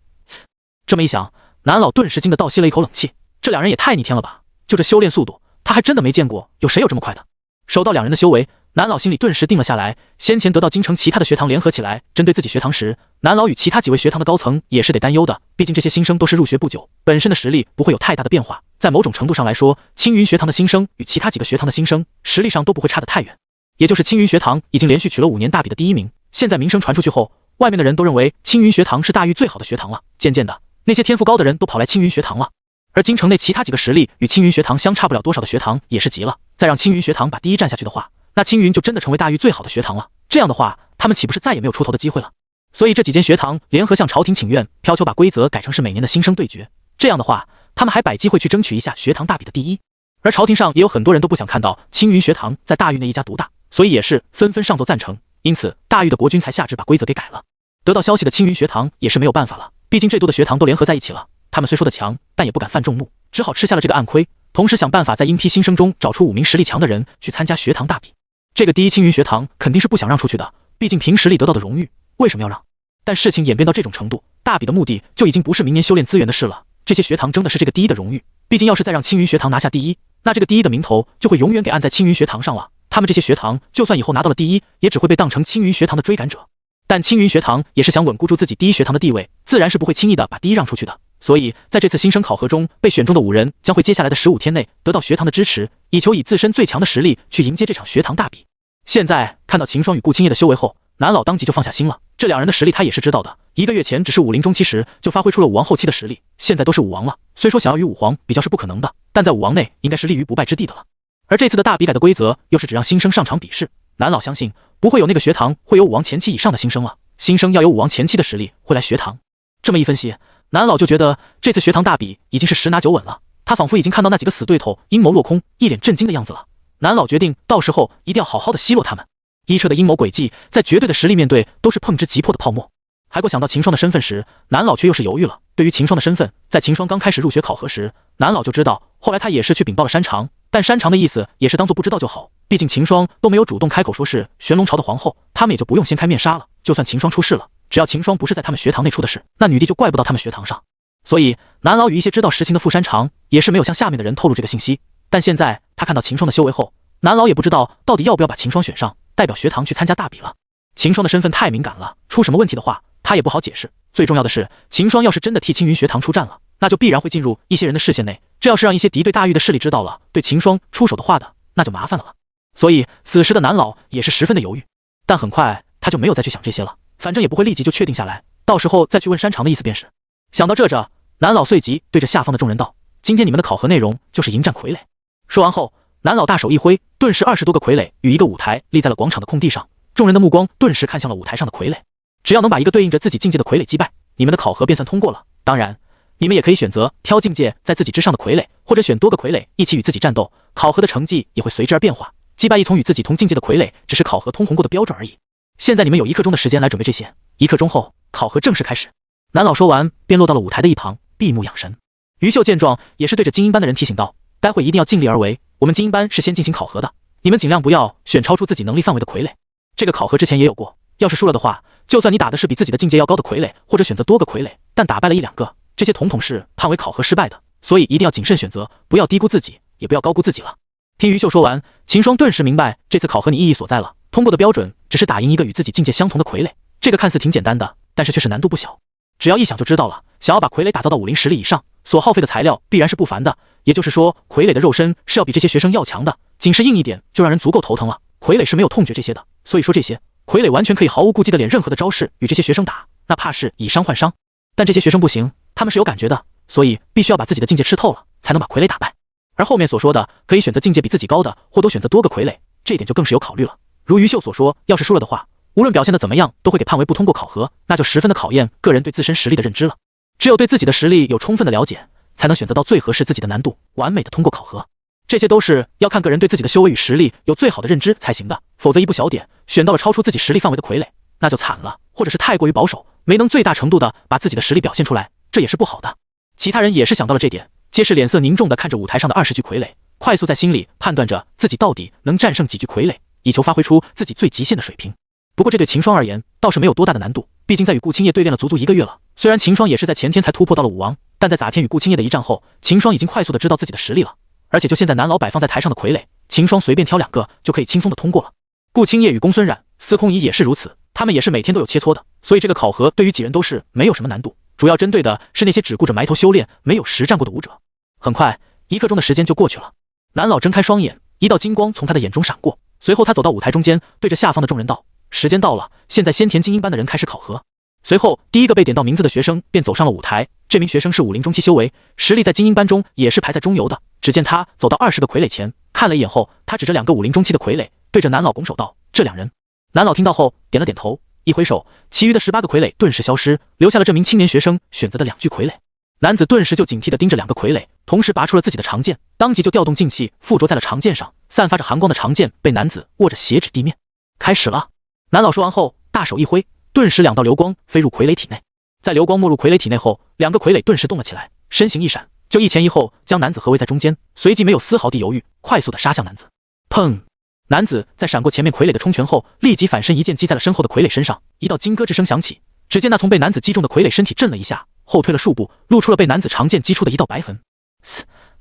A: 这么一想，南老顿时惊得倒吸了一口冷气，这2人也太逆天了吧，就这修炼速度，他还真的没见过有谁有这么快的。手到2人的修为，南老心里顿时定了下来。先前得到京城其他的学堂联合起来针对自己学堂时，南老与其他几位学堂的高层也是得担忧的，毕竟这些新生都是入学不久，本身的实力不会有太大的变化。在某种程度上来说，青云学堂的新生与其他几个学堂的新生实力上都不会差得太远。也就是青云学堂已经连续取了5年大比的第1名，现在名声传出去后，外面的人都认为青云学堂是大玉最好的学堂了。渐渐的，那些天赋高的人都跑来青云学堂了。而京城内其他几个实力与青云学堂相差不了多少的学堂也是急了，再让青云学堂把第一占下去的话，那青云就真的成为大域最好的学堂了。这样的话，他们岂不是再也没有出头的机会了？所以这几间学堂联合向朝廷请愿，要求把规则改成是每年的新生对决。这样的话，他们还摆机会去争取一下学堂大比的第一。而朝廷上也有很多人都不想看到青云学堂在大域内一家独大，所以也是纷纷上奏赞成。因此，大域的国君才下旨把规则给改了。得到消息的青云学堂也是没有办法了，毕竟这多的学堂都联合在一起了。他们虽说的强，但也不敢犯众怒，只好吃下了这个暗亏，同时想办法在应批新生中找出5名实力强的人去参加学堂大比。这个第一青云学堂肯定是不想让出去的，毕竟凭实力得到的荣誉，为什么要让？但事情演变到这种程度，大比的目的就已经不是明年修炼资源的事了。这些学堂争的是这个第一的荣誉，毕竟要是再让青云学堂拿下第一，那这个第一的名头就会永远给按在青云学堂上了。他们这些学堂就算以后拿到了第一，也只会被当成青云学堂的追赶者。但青云学堂也是想稳固住自己第一学堂的地位，自然是不会轻易的把第一让出去的。所以在这次新生考核中被选中的5人将会接下来的15天内得到学堂的支持，以求以自身最强的实力去迎接这场学堂大比。现在看到秦霜与顾青叶的修为后，南老当即就放下心了。这2人的实力他也是知道的，1个月前只是武林中期时就发挥出了武王后期的实力，现在都是武王了。虽说想要与武皇比较是不可能的，但在武王内应该是立于不败之地的了。而这次的大比改的规则又是只让新生上场比试，南老相信不会有那个学堂会有武王前期以上的新生了，新生要有武王前期的实力会来学堂。这么一分析，南老就觉得这次学堂大比已经是10拿9稳了。他仿佛已经看到那几个死对头阴谋落空，一脸震惊的样子了。南老决定到时候一定要好好的奚落他们。伊彻的阴谋诡计在绝对的实力面对都是碰之即破的泡沫。还过想到秦霜的身份时，南老却又是犹豫了。对于秦霜的身份，在秦霜刚开始入学考核时，南老就知道，后来他也是去禀报了山长，但山长的意思也是当做不知道就好，毕竟秦霜都没有主动开口说是玄龙朝的皇后，他们也就不用掀开面纱了。就算秦霜出事了，只要秦霜不是在他们学堂内出的事，那女帝就怪不到他们学堂上。所以南老与一些知道实情的傅山长也是没有向下面的人透露这个信息。但现在他看到秦霜的修为后，南老也不知道到底要不要把秦霜选上，代表学堂去参加大比了。秦霜的身份太敏感了，出什么问题的话他也不好解释。最重要的是，秦霜要是真的替青云学堂出战了，那就必然会进入一些人的视线内，这要是让一些敌对大域的势力知道了对秦霜出手的话的，那就麻烦了。所以此时的南老也是十分的犹豫，但很快他就没有再去想这些了，反正也不会立即就确定下来，到时候再去问山长的意思便是。想到这着，南老随即对着下方的众人道：今天你们的考核内容就是迎战傀儡。说完后，南老大手一挥，顿时20多个傀儡与一个舞台立在了广场的空地上，众人的目光顿时看向了舞台上的傀儡。只要能把一个对应着自己境界的傀儡击败，你们的考核便算通过了。当然，你们也可以选择挑境界在自己之上的傀儡，或者选多个傀儡一起与自己战斗，考核的成绩也会随之而变化。击败一从与自己同境界的傀儡，只是考核通红过的标准而已。现在你们有1刻钟的时间来准备这些，1刻钟后考核正式开始。南老说完，便落到了舞台的一旁，闭目养神。于秀见状，也是对着精英班的人提醒道：待会一定要尽力而为，我们精英班是先进行考核的，你们尽量不要选超出自己能力范围的傀儡。这个考核之前也有过，要是输了的话，就算你打的是比自己的境界要高的傀儡，或者选择多个傀儡，但打败了1、2个，这些统统是判为考核失败的，所以一定要谨慎选择，不要低估自己，也不要高估自己了。听于秀说完，秦霜顿时明白这次考核你意义所在了，通过的标准只是打赢一个与自己境界相同的傀儡，这个看似挺简单的，但是却是难度不小。只要一想就知道了，想要把傀儡打造到武林实力以上，所耗费的材料必然是不凡的，也就是说傀儡的肉身是要比这些学生要强的，仅是硬一点就让人足够头疼了。傀儡是没有痛觉这些的，所以说这些傀儡完全可以毫无顾忌的练任何的招式与这些学生打，那怕是以伤换伤。但这些学生不行，他们是有感觉的，所以必须要把自己的境界吃透了，才能把傀儡打败。而后面所说的可以选择境界比自己高的，或多选择多个傀儡，这一点就更是有考虑了。如于秀所说，要是输了的话，无论表现的怎么样，都会给判为不通过考核，那就十分的考验个人对自身实力的认知了。只有对自己的实力有充分的了解，才能选择到最合适自己的难度，完美的通过考核。这些都是要看个人对自己的修为与实力有最好的认知才行的，否则一不小点选到了超出自己实力范围的傀儡，那就惨了，或者是太过于保守，没能最大程度的把自己的实力表现出来，这也是不好的。其他人也是想到了这点，皆是脸色凝重的看着舞台上的20具傀儡，快速在心里判断着自己到底能战胜几具傀儡，以求发挥出自己最极限的水平。不过这对秦霜而言倒是没有多大的难度，毕竟在与顾青叶对练了足足1个月了。虽然秦霜也是在前天才突破到了武王，但在咋天与顾青叶的一战后，秦霜已经快速的知道自己的实力了。而且就现在南老摆放在台上的傀儡，秦霜随便挑2个就可以轻松的通过了。顾青叶与公孙冉、司空仪也是如此，他们也是每天都有切磋的，所以这个考核对于几人都是没有什么难度，主要针对的是那些只顾着埋头修炼、没有实战过的武者。很快1刻钟的时间就过去了，南老睁开双眼，一道金光从他的眼中闪过，随后他走到舞台中间，对着下方的众人道：时间到了，现在先田精英班的人开始考核。随后，第一个被点到名字的学生便走上了舞台。这名学生是武林中期修为，实力在精英班中也是排在中游的。只见他走到20个傀儡前，看了一眼后，他指着2个武林中期的傀儡，对着南老拱手道：“这2人。”南老听到后点了点头，一挥手，其余的18个傀儡顿时消失，留下了这名青年学生选择的2具傀儡。男子顿时就警惕地盯着2个傀儡，同时拔出了自己的长剑，当即就调动劲气附着在了长剑上，散发着寒光的长剑被男子握着斜指地面。开始了！南老说完后，大手一挥，顿时2道流光飞入傀儡体内。在流光没入傀儡体内后，2个傀儡顿时动了起来，身形一闪，就一前一后将男子合围在中间，随即没有丝毫的犹豫，快速地杀向男子。砰！男子在闪过前面傀儡的冲拳后，立即反身一剑击在了身后的傀儡身上，一道金咯吱声响起。只见那从被男子击中的傀儡身体震了一下，后退了数步，露出了被男子长剑击出的一道白痕。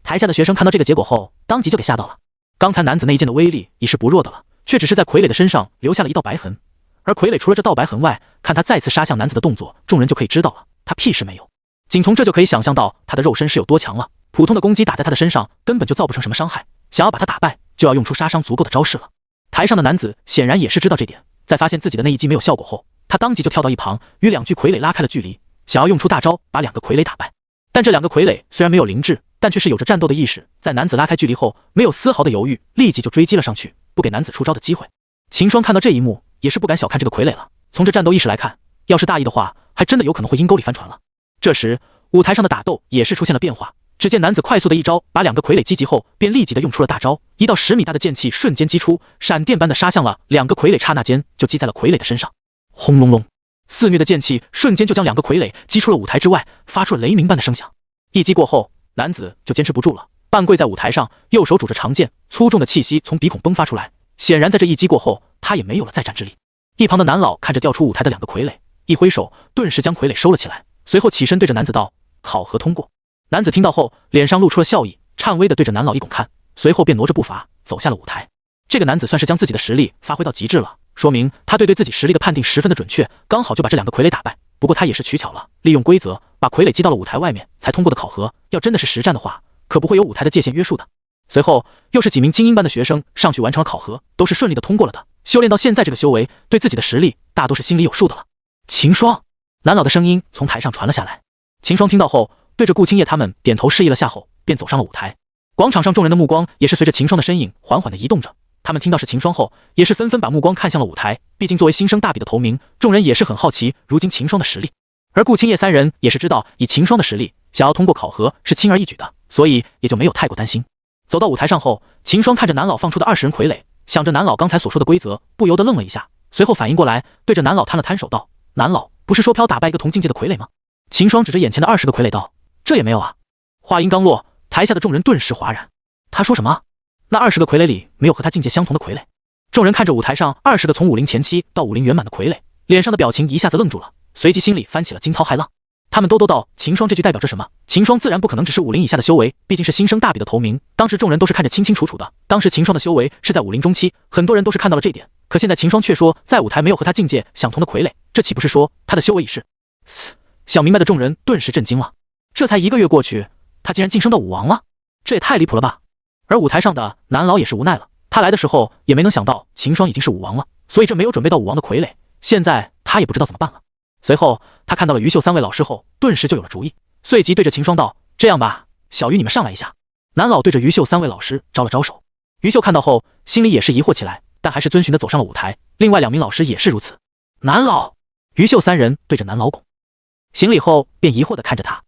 A: 台下的学生看到这个结果后，当即就给吓到了。刚才男子那一剑的威力已是不弱的了，却只是在傀儡的身上留下了一道白痕。而傀儡除了这道白痕外，看他再次杀向男子的动作，众人就可以知道了，他屁事没有。仅从这就可以想象到他的肉身是有多强了，普通的攻击打在他的身上根本就造不成什么伤害，想要把他打败，就要用出杀伤足够的招式了。台上的男子显然也是知道这点，在发现自己的那一击没有效果后，他当即就跳到一旁，与2具傀儡拉开了距离，想要用出大招把2个傀儡打败。但这2个傀儡虽然没有灵智，但却是有着战斗的意识，在男子拉开距离后，没有丝毫的犹豫，立即就追击了上去，不给男子出招的机会。秦霜看到这一幕，也是不敢小看这个傀儡了。从这战斗意识来看，要是大意的话，还真的有可能会阴沟里翻船了。这时，舞台上的打斗也是出现了变化。只见男子快速的一招把2个傀儡击击后，便立即的用出了大招，一道10米大的剑气瞬间击出，闪电般的杀向了2个傀儡，刹那间就击在了傀儡的身上。轰隆隆，肆虐的剑气瞬间就将2个傀儡击出了舞台之外，发出了雷鸣般的声响。一击过后，男子就坚持不住了，半跪在舞台上，右手拄着长剑，粗重的气息从鼻孔迸发出来。显然在这一击过后，他也没有了再战之力。一旁的南老看着掉出舞台的2个傀儡，一挥手，顿时将傀儡收了起来，随后起身对着男子道：“考核通过。”男子听到后，脸上露出了笑意，颤巍地对着南老一拱看，随后便挪着步伐走下了舞台。这个男子算是将自己的实力发挥到极致了，说明他对自己实力的判定十分的准确，刚好就把这2个傀儡打败。不过他也是取巧了，利用规则把傀儡击到了舞台外面才通过的考核，要真的是实战的话，可不会有舞台的界限约束的。随后又是几名精英班的学生上去完成了考核，都是顺利的通过了的。修炼到现在这个修为，对自己的实力大都是心里有数的了。秦霜，南老的声音从台上传了下来。秦霜听到后，对着顾青叶他们点头示意了下后，便走上了舞台。广场上众人的目光也是随着秦霜的身影缓缓地移动着，他们听到是秦霜后，也是纷纷把目光看向了舞台。毕竟作为新生大比的头名，众人也是很好奇如今秦霜的实力。而顾青叶3人也是知道以秦霜的实力，想要通过考核是轻而易举的，所以也就没有太过担心。走到舞台上后，秦霜看着南老放出的20人傀儡，想着南老刚才所说的规则，不由得愣了一下，随后反应过来，对着南老摊了摊手道：“南老，不是说飘打败一个同境界的傀儡吗？”秦霜指着眼前的20个傀儡道：“这也没有啊。”话音刚落，台下的众人顿时哗然。他说什么？那20个傀儡里没有和他境界相同的傀儡？众人看着舞台上20个从武林前期到武林圆满的傀儡，脸上的表情一下子愣住了，随即心里翻起了惊涛骇浪。他们都道秦霜这句代表着什么？秦霜自然不可能只是武林以下的修为，毕竟是新生大比的头名。当时众人都是看着清清楚楚的，当时秦霜的修为是在武林中期，很多人都是看到了这点。可现在秦霜却说在舞台没有和他境界相同的傀儡，这岂不是说他的修为已是？想明白的众人顿时震惊了。这才1个月过去，他竟然晋升到武王了，这也太离谱了吧！而舞台上的南老也是无奈了，他来的时候也没能想到秦霜已经是武王了，所以这没有准备到武王的傀儡，现在他也不知道怎么办了。随后他看到了于秀3位老师后，顿时就有了主意，随即对着秦霜道：“这样吧，小鱼你们上来一下。”南老对着于秀3位老师招了招手。于秀看到后，心里也是疑惑起来，但还是遵循的走上了舞台。另外2名老师也是如此。南老，于秀3人对着南老拱行礼后，便疑惑的看着他。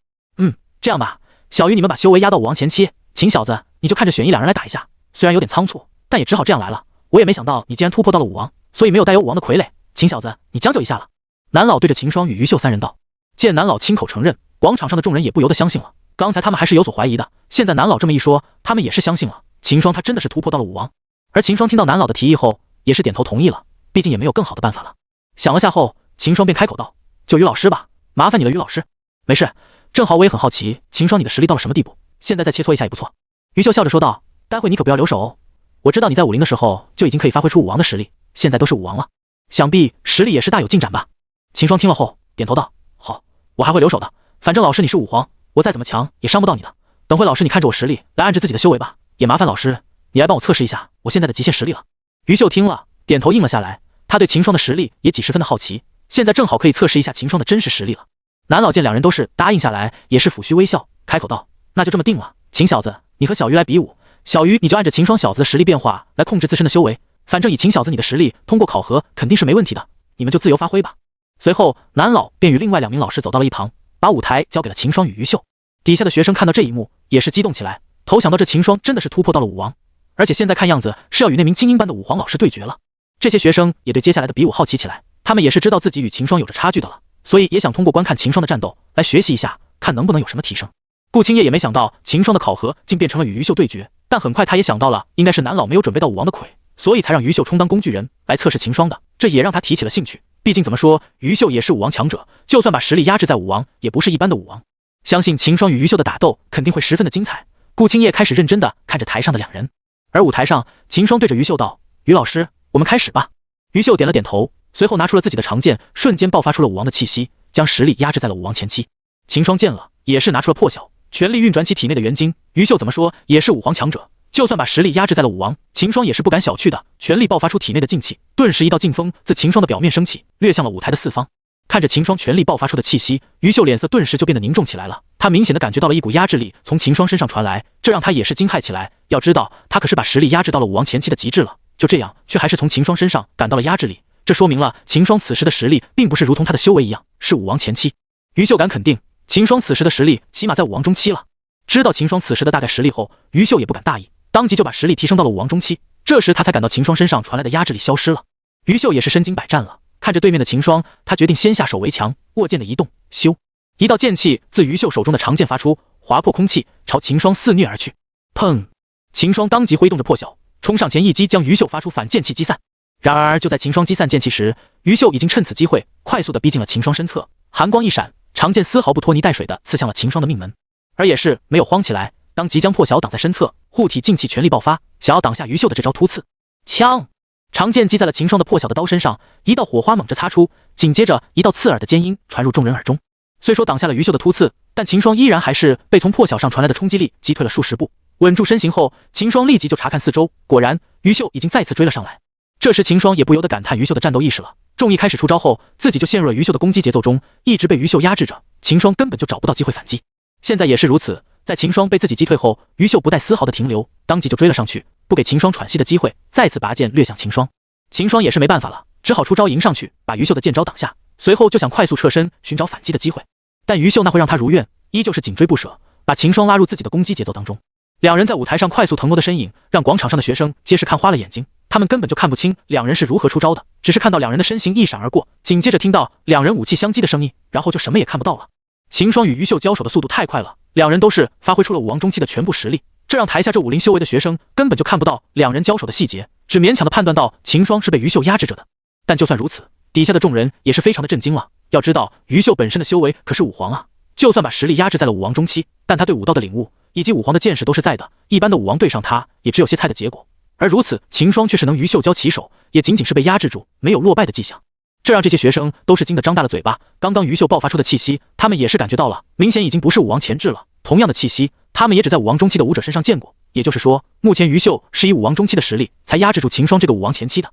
A: 这样吧，小鱼你们把修为压到武王前期，秦小子你就看着选一2人来打一下。虽然有点仓促，但也只好这样来了。我也没想到你竟然突破到了武王，所以没有带有武王的傀儡。秦小子，你将就一下了。南老对着秦霜与于秀3人道。见南老亲口承认，广场上的众人也不由得相信了。刚才他们还是有所怀疑的，现在南老这么一说，他们也是相信了。秦霜他真的是突破到了武王。而秦霜听到南老的提议后，也是点头同意了，毕竟也没有更好的办法了。想了下后，秦霜便开口道：“就于老师吧，麻烦你了，于老师。”没事，正好我也很好奇，秦霜你的实力到了什么地步？现在再切磋一下也不错。于秀笑着说道：“待会你可不要留手哦。我知道你在武林的时候就已经可以发挥出武王的实力，现在都是武王了，想必实力也是大有进展吧？”秦霜听了后点头道：“好，我还会留手的。反正老师你是武皇，我再怎么强也伤不到你的。等会老师你看着我实力来按制自己的修为吧，也麻烦老师你来帮我测试一下我现在的极限实力了。”于秀听了点头应了下来，他对秦霜的实力也几十分的好奇，现在正好可以测试一下秦霜的真实实力了。南老见两人都是答应下来，也是抚须微笑，开口道：“那就这么定了，秦小子，你和小鱼来比武，小鱼你就按着秦霜小子的实力变化来控制自身的修为，反正以秦小子你的实力，通过考核肯定是没问题的，你们就自由发挥吧。”随后，南老便与另外2名老师走到了一旁，把舞台交给了秦霜与于秀。底下的学生看到这一幕，也是激动起来，头想到这秦霜真的是突破到了武王，而且现在看样子是要与那名精英般的武皇老师对决了。这些学生也对接下来的比武好奇起来，他们也是知道自己与秦霜有着差距的了，所以也想通过观看秦霜的战斗来学习一下，看能不能有什么提升。顾青叶也没想到秦霜的考核竟变成了与于秀对决，但很快他也想到了应该是南老没有准备到武王的魁，所以才让于秀充当工具人来测试秦霜的，这也让他提起了兴趣。毕竟怎么说，于秀也是武王强者，就算把实力压制在武王，也不是一般的武王。相信秦霜与于秀的打斗肯定会十分的精彩。顾青叶开始认真的看着台上的2人，而舞台上，秦霜对着于秀道：“于老师，我们开始吧。”于秀点了点头，随后拿出了自己的长剑，瞬间爆发出了武王的气息，将实力压制在了武王前期。秦霜见了，也是拿出了破晓，全力运转起体内的元晶。于秀怎么说也是武皇强者，就算把实力压制在了武王，秦霜也是不敢小觑的，全力爆发出体内的劲气，顿时一道劲风自秦霜的表面升起，掠向了舞台的四方。看着秦霜全力爆发出的气息，于秀脸色顿时就变得凝重起来了。他明显的感觉到了一股压制力从秦霜身上传来，这让他也是惊骇起来。要知道，他可是把实力压制到了武王前期的极致了，就这样却还是从秦霜身上感到了压制力，这说明了秦霜此时的实力并不是如同他的修为一样是武王前期。于秀敢肯定，秦霜此时的实力起码在武王中期了。知道秦霜此时的大概实力后，于秀也不敢大意，当即就把实力提升到了武王中期。这时他才感到秦霜身上传来的压制力消失了。于秀也是身经百战了，看着对面的秦霜，他决定先下手为强，握剑的一动，咻，一道剑气自于秀手中的长剑发出，划破空气，朝秦霜肆虐而去。砰！秦霜当即挥动着破晓，冲上前一击，将于秀发出反剑气击散。然而就在秦霜击散剑气时，于秀已经趁此机会快速的逼近了秦霜身侧，寒光一闪，长剑丝毫不拖泥带水的刺向了秦霜的命门，而也是没有慌起来，当即将破晓挡在身侧，护体劲气全力爆发，想要挡下于秀的这招突刺。枪！长剑击在了秦霜的破晓的刀身上，一道火花猛地擦出，紧接着一道刺耳的尖音传入众人耳中。虽说挡下了于秀的突刺，但秦霜依然还是被从破晓上传来的冲击力击退了数十步。稳住身形后，秦霜立即就查看四周，果然于秀已经再次追了上来。这时秦霜也不由得感叹于秀的战斗意识了，众一开始出招后，自己就陷入了于秀的攻击节奏中，一直被于秀压制着，秦霜根本就找不到机会反击。现在也是如此，在秦霜被自己击退后，于秀不带丝毫的停留，当即就追了上去，不给秦霜喘息的机会，再次拔剑掠向秦霜。秦霜也是没办法了，只好出招迎上去，把于秀的剑招挡下，随后就想快速撤身，寻找反击的机会。但于秀那会让他如愿，依旧是紧追不舍，把秦霜拉入自己的攻击节奏当中。两人在舞台上快速腾挪的身影，让广场上的学生皆是看花了眼睛，他们根本就看不清两人是如何出招的，只是看到两人的身形一闪而过，紧接着听到两人武器相击的声音，然后就什么也看不到了。秦霜与于秀交手的速度太快了，两人都是发挥出了武王中期的全部实力，这让台下这武林修为的学生根本就看不到两人交手的细节，只勉强的判断到秦霜是被于秀压制着的。但就算如此，底下的众人也是非常的震惊了。要知道于秀本身的修为可是武皇啊，就算把实力压制在了武王中期，但他对武道的领悟以及武皇的见识都是在的，一般的武王对上他也只有些菜的结果。而如此，秦霜却是能于秀交起手，也仅仅是被压制住，没有落败的迹象。这让这些学生都是惊得张大了嘴巴。刚刚于秀爆发出的气息，他们也是感觉到了，明显已经不是武王前置了。同样的气息，他们也只在武王中期的武者身上见过。也就是说，目前于秀是以武王中期的实力才压制住秦霜这个武王前期的。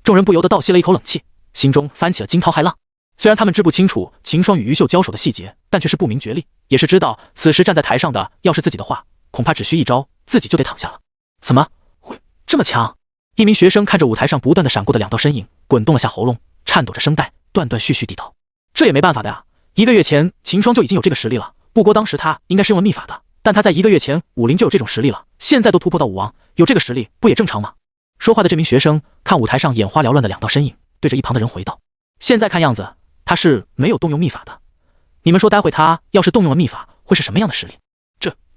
A: 众人不由得倒吸了一口冷气，心中翻起了惊涛骇浪。虽然他们知不清楚秦霜与于秀交手的细节，但却是不明觉厉，也是知道此时站在台上的要是自己的话，恐怕只需一招，自己就得躺下了。怎么会这么强？一名学生看着舞台上不断的闪过的两道身影，滚动了下喉咙，颤抖着声带，断断续续地道：“这也没办法的呀，1个月前秦霜就已经有这个实力了，不过当时他应该是用了秘法的，但他在1个月前武林就有这种实力了，现在都突破到武王，有这个实力不也正常吗？”说话的这名学生看舞台上眼花缭乱的两道身影，对着一旁的人回道：“现在看样子他是没有动用秘法的，你们说待会他要是动用了秘法，会是什么样的实力？”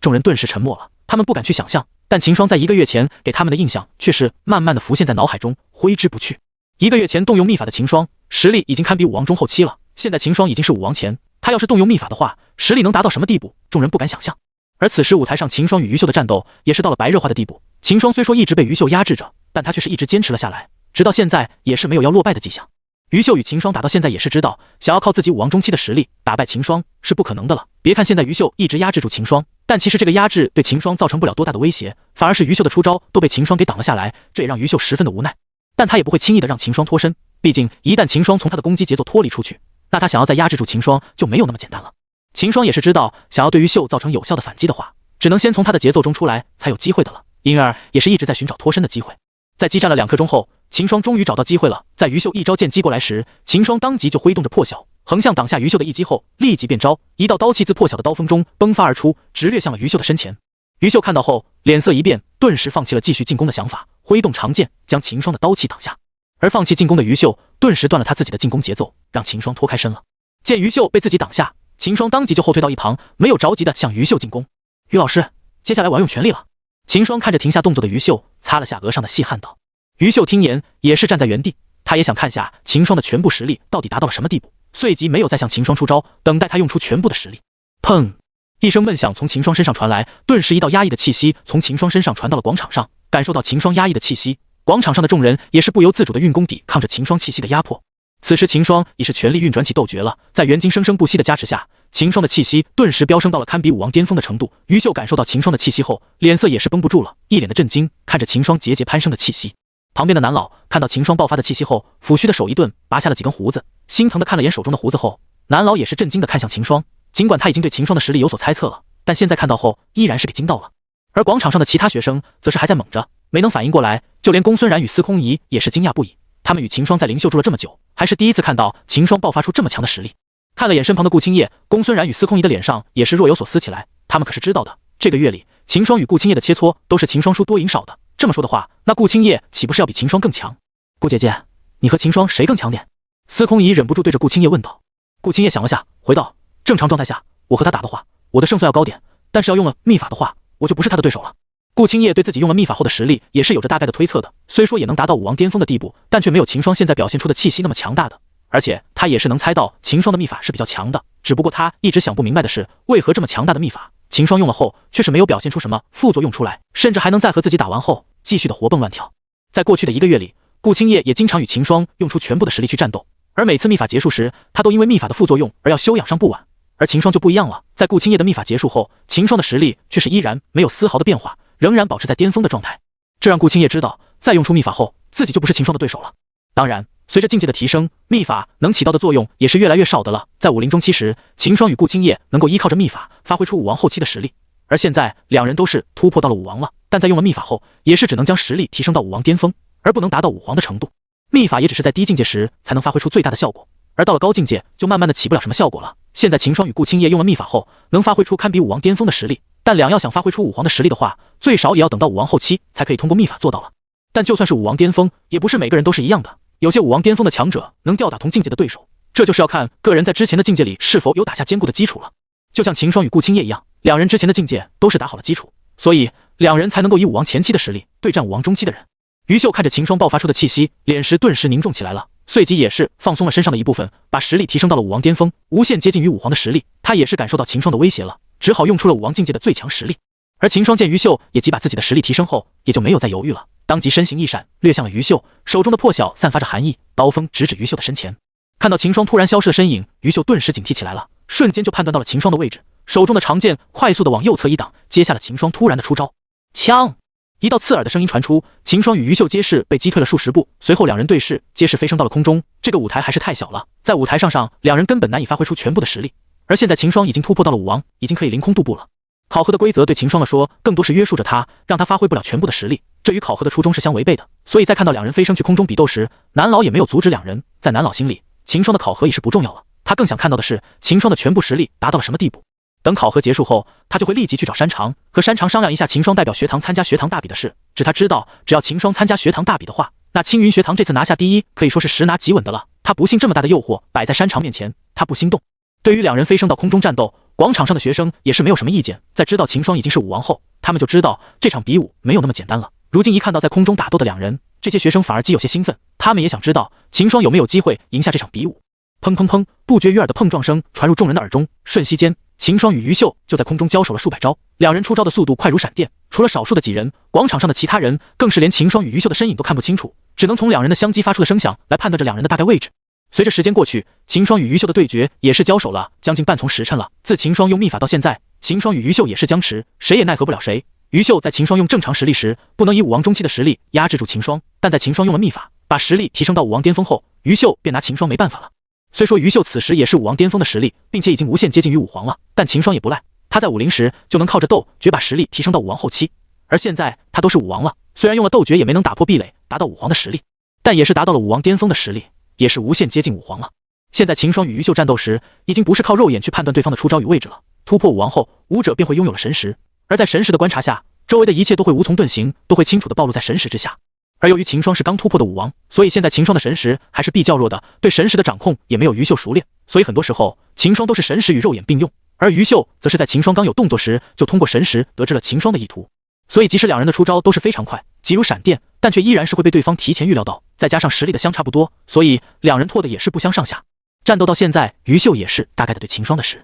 A: 众人顿时沉默了，他们不敢去想象，但秦霜在1个月前给他们的印象却是慢慢的浮现在脑海中，挥之不去。1个月前动用秘法的秦霜，实力已经堪比武王中后期了，现在秦霜已经是武王前，他要是动用秘法的话，实力能达到什么地步，众人不敢想象。而此时舞台上秦霜与于秀的战斗也是到了白热化的地步，秦霜虽说一直被于秀压制着，但他却是一直坚持了下来，直到现在也是没有要落败的迹象。于秀与秦霜打到现在也是知道，想要靠自己武王中期的实力打败秦霜是不可能的了。别看现在于秀一直压制住秦霜，但其实这个压制对秦霜造成不了多大的威胁，反而是于秀的出招都被秦霜给挡了下来，这也让于秀十分的无奈。但他也不会轻易的让秦霜脱身，毕竟一旦秦霜从他的攻击节奏脱离出去，那他想要再压制住秦霜就没有那么简单了。秦霜也是知道，想要对于秀造成有效的反击的话，只能先从他的节奏中出来才有机会的了，因而也是一直在寻找脱身的机会。在激战了2刻钟后，秦霜终于找到机会了。在于秀一招剑击过来时，秦霜当即就挥动着破晓，横向挡下于秀的一击后，立即变招，一道刀气自破晓的刀锋中迸发而出，直掠向了于秀的身前。于秀看到后，脸色一变，顿时放弃了继续进攻的想法，挥动长剑将秦霜的刀气挡下。而放弃进攻的于秀顿时断了他自己的进攻节奏，让秦霜脱开身了。见于秀被自己挡下，秦霜当即就后退到一旁，没有着急的向于秀进攻。于老师，接下来我要用全力了。秦霜看着停下动作的于秀，擦了下额上的细汗道。于秀听言也是站在原地，他也想看下秦霜的全部实力到底达到了什么地步，随即没有再向秦霜出招，等待他用出全部的实力。砰！一声闷响从秦霜身上传来，顿时一道压抑的气息从秦霜身上传到了广场上。感受到秦霜压抑的气息，广场上的众人也是不由自主的运功抵抗着秦霜气息的压迫。此时秦霜已是全力运转起斗诀了，在元精生生不息的加持下，秦霜的气息顿时飙升到了堪比武王巅峰的程度。于秀感受到秦霜的气息后，脸色也是绷不住了，一脸的震惊，看着秦霜节节攀升的气息。旁边的南老看到秦霜爆发的气息后，抚须的手一顿，拔下了几根胡子，心疼的看了眼手中的胡子后，南老也是震惊的看向秦霜。尽管他已经对秦霜的实力有所猜测了，但现在看到后依然是给惊到了。而广场上的其他学生则是还在懵着，没能反应过来，就连公孙然与司空仪也是惊讶不已。他们与秦霜在灵秀住了这么久，还是第一次看到秦霜爆发出这么强的实力。看了眼身旁的顾青叶，公孙然与司空仪的脸上也是若有所思起来。他们可是知道的，这个月里秦霜与顾青叶的切磋都是秦霜输多赢少的。这么说的话，那顾青叶岂不是要比秦霜更强？顾姐姐，你和秦霜谁更强点？司空仪忍不住对着顾青叶问道。顾青叶想了下，回道：正常状态下，我和他打的话，我的胜算要高点，但是要用了秘法的话，我就不是他的对手了。顾青叶对自己用了秘法后的实力也是有着大概的推测的，虽说也能达到武王巅峰的地步，但却没有秦霜现在表现出的气息那么强大的。而且他也是能猜到秦霜的秘法是比较强的，只不过他一直想不明白的是，为何这么强大的秘法，秦霜用了后却是没有表现出什么副作用出来，甚至还能在和自己打完后继续的活蹦乱跳。在过去的1个月里，顾青叶也经常与秦霜用出全部的实力去战斗，而每次秘法结束时，他都因为秘法的副作用而要休养上不晚。而秦霜就不一样了，在顾青叶的秘法结束后，秦霜的实力却是依然没有丝毫的变化，仍然保持在巅峰的状态。这让顾青叶知道，再用出秘法后，自己就不是秦霜的对手了。当然，随着境界的提升，秘法能起到的作用也是越来越少的了。在武林中期时，秦霜与顾青叶能够依靠着秘法发挥出武王后期的实力，而现在两人都是突破到了武王了，但在用了秘法后，也是只能将实力提升到武王巅峰，而不能达到武皇的程度。秘法也只是在低境界时才能发挥出最大的效果，而到了高境界就慢慢的起不了什么效果了。现在秦霜与顾青叶用了秘法后，能发挥出堪比武王巅峰的实力，但两要想发挥出武皇的实力的话，最少也要等到武王后期才可以通过秘法做到了。但就算是武王巅峰，也不是每个人都是一样的，有些武王巅峰的强者能吊打同境界的对手，这就是要看个人在之前的境界里是否有打下坚固的基础了。就像秦霜与顾青叶一样，两人之前的境界都是打好了基础，所以两人才能够以武王前期的实力对战武王中期的人。于秀看着秦霜爆发出的气息，脸时顿时凝重起来了，随即也是放松了身上的一部分，把实力提升到了武王巅峰，无限接近于武皇的实力。他也是感受到秦霜的威胁了，只好用出了武王境界的最强实力。而秦霜见于秀也即把自己的实力提升后，也就没有再犹豫了，当即身形一闪，掠向了于秀，手中的破晓散发着寒意，刀锋直指于秀的身前。看到秦霜突然消失的身影，于秀顿时警惕起来了，瞬间就判断到了秦霜的位置，手中的长剑快速的往右侧一挡，接下了秦霜突然的出招。枪！一道刺耳的声音传出，秦霜与于秀皆是被击退了数十步，随后两人对视，皆是飞升到了空中。这个舞台还是太小了，在舞台上两人根本难以发挥出全部的实力，而现在秦霜已经突破到了武王，已经可以凌空渡步了。考核的规则对秦霜来说，更多是约束着他，让他发挥不了全部的实力，这与考核的初衷是相违背的。所以在看到两人飞升去空中比斗时，南老也没有阻止两人。在南老心里，秦霜的考核已是不重要了，他更想看到的是秦霜的全部实力达到了什么地步。等考核结束后，他就会立即去找山长，和山长商量一下秦霜代表学堂参加学堂大比的事。他知道，只要秦霜参加学堂大比的话，那青云学堂这次拿下第一，可以说是十拿几稳的了。他不信这么大的诱惑摆在山长面前，他不心动。对于两人飞升到空中战斗，广场上的学生也是没有什么意见。在知道秦霜已经是武王后，他们就知道这场比武没有那么简单了。如今一看到在空中打斗的两人，这些学生反而既有些兴奋，他们也想知道秦霜有没有机会赢下这场比武。砰砰砰，不绝于耳的碰撞声传入众人的耳中，瞬息间，秦霜与于秀就在空中交手了数百招，两人出招的速度快如闪电。除了少数的几人，广场上的其他人更是连秦霜与于秀的身影都看不清楚，只能从两人的相击发出的声响来判断着两人的大概位置。随着时间过去，秦霜与于秀的对决也是交手了将近半从时辰了。自秦霜用秘法到现在，秦霜与于秀也是僵持，谁也奈何不了谁。于秀在秦霜用正常实力时，不能以武王中期的实力压制住秦霜，但在秦霜用了秘法，把实力提升到武王巅峰后，于秀便拿秦霜没办法了。虽说于秀此时也是武王巅峰的实力，并且已经无限接近于武皇了，但秦霜也不赖，他在武灵时就能靠着斗诀把实力提升到武王后期，而现在他都是武王了，虽然用了斗诀也没能打破壁垒，达到武皇的实力，但也是达到了武王巅峰的实力，也是无限接近武皇了。现在秦霜与于秀战斗时，已经不是靠肉眼去判断对方的出招与位置了，突破武王后，武者便会拥有了神识，而在神识的观察下，周围的一切都会无从遁形，都会清楚地暴露在神识之下。而由于秦霜是刚突破的武王，所以现在秦霜的神识还是比较弱的，对神识的掌控也没有于秀熟练，所以很多时候秦霜都是神识与肉眼并用，而于秀则是在秦霜刚有动作时就通过神识得知了秦霜的意图，所以即使两人的出招都是非常快，急如闪电，但却依然是会被对方提前预料到，再加上实力的相差不多，所以两人拖的也是不相上下。战斗到现在，于秀也是大概的对秦霜的实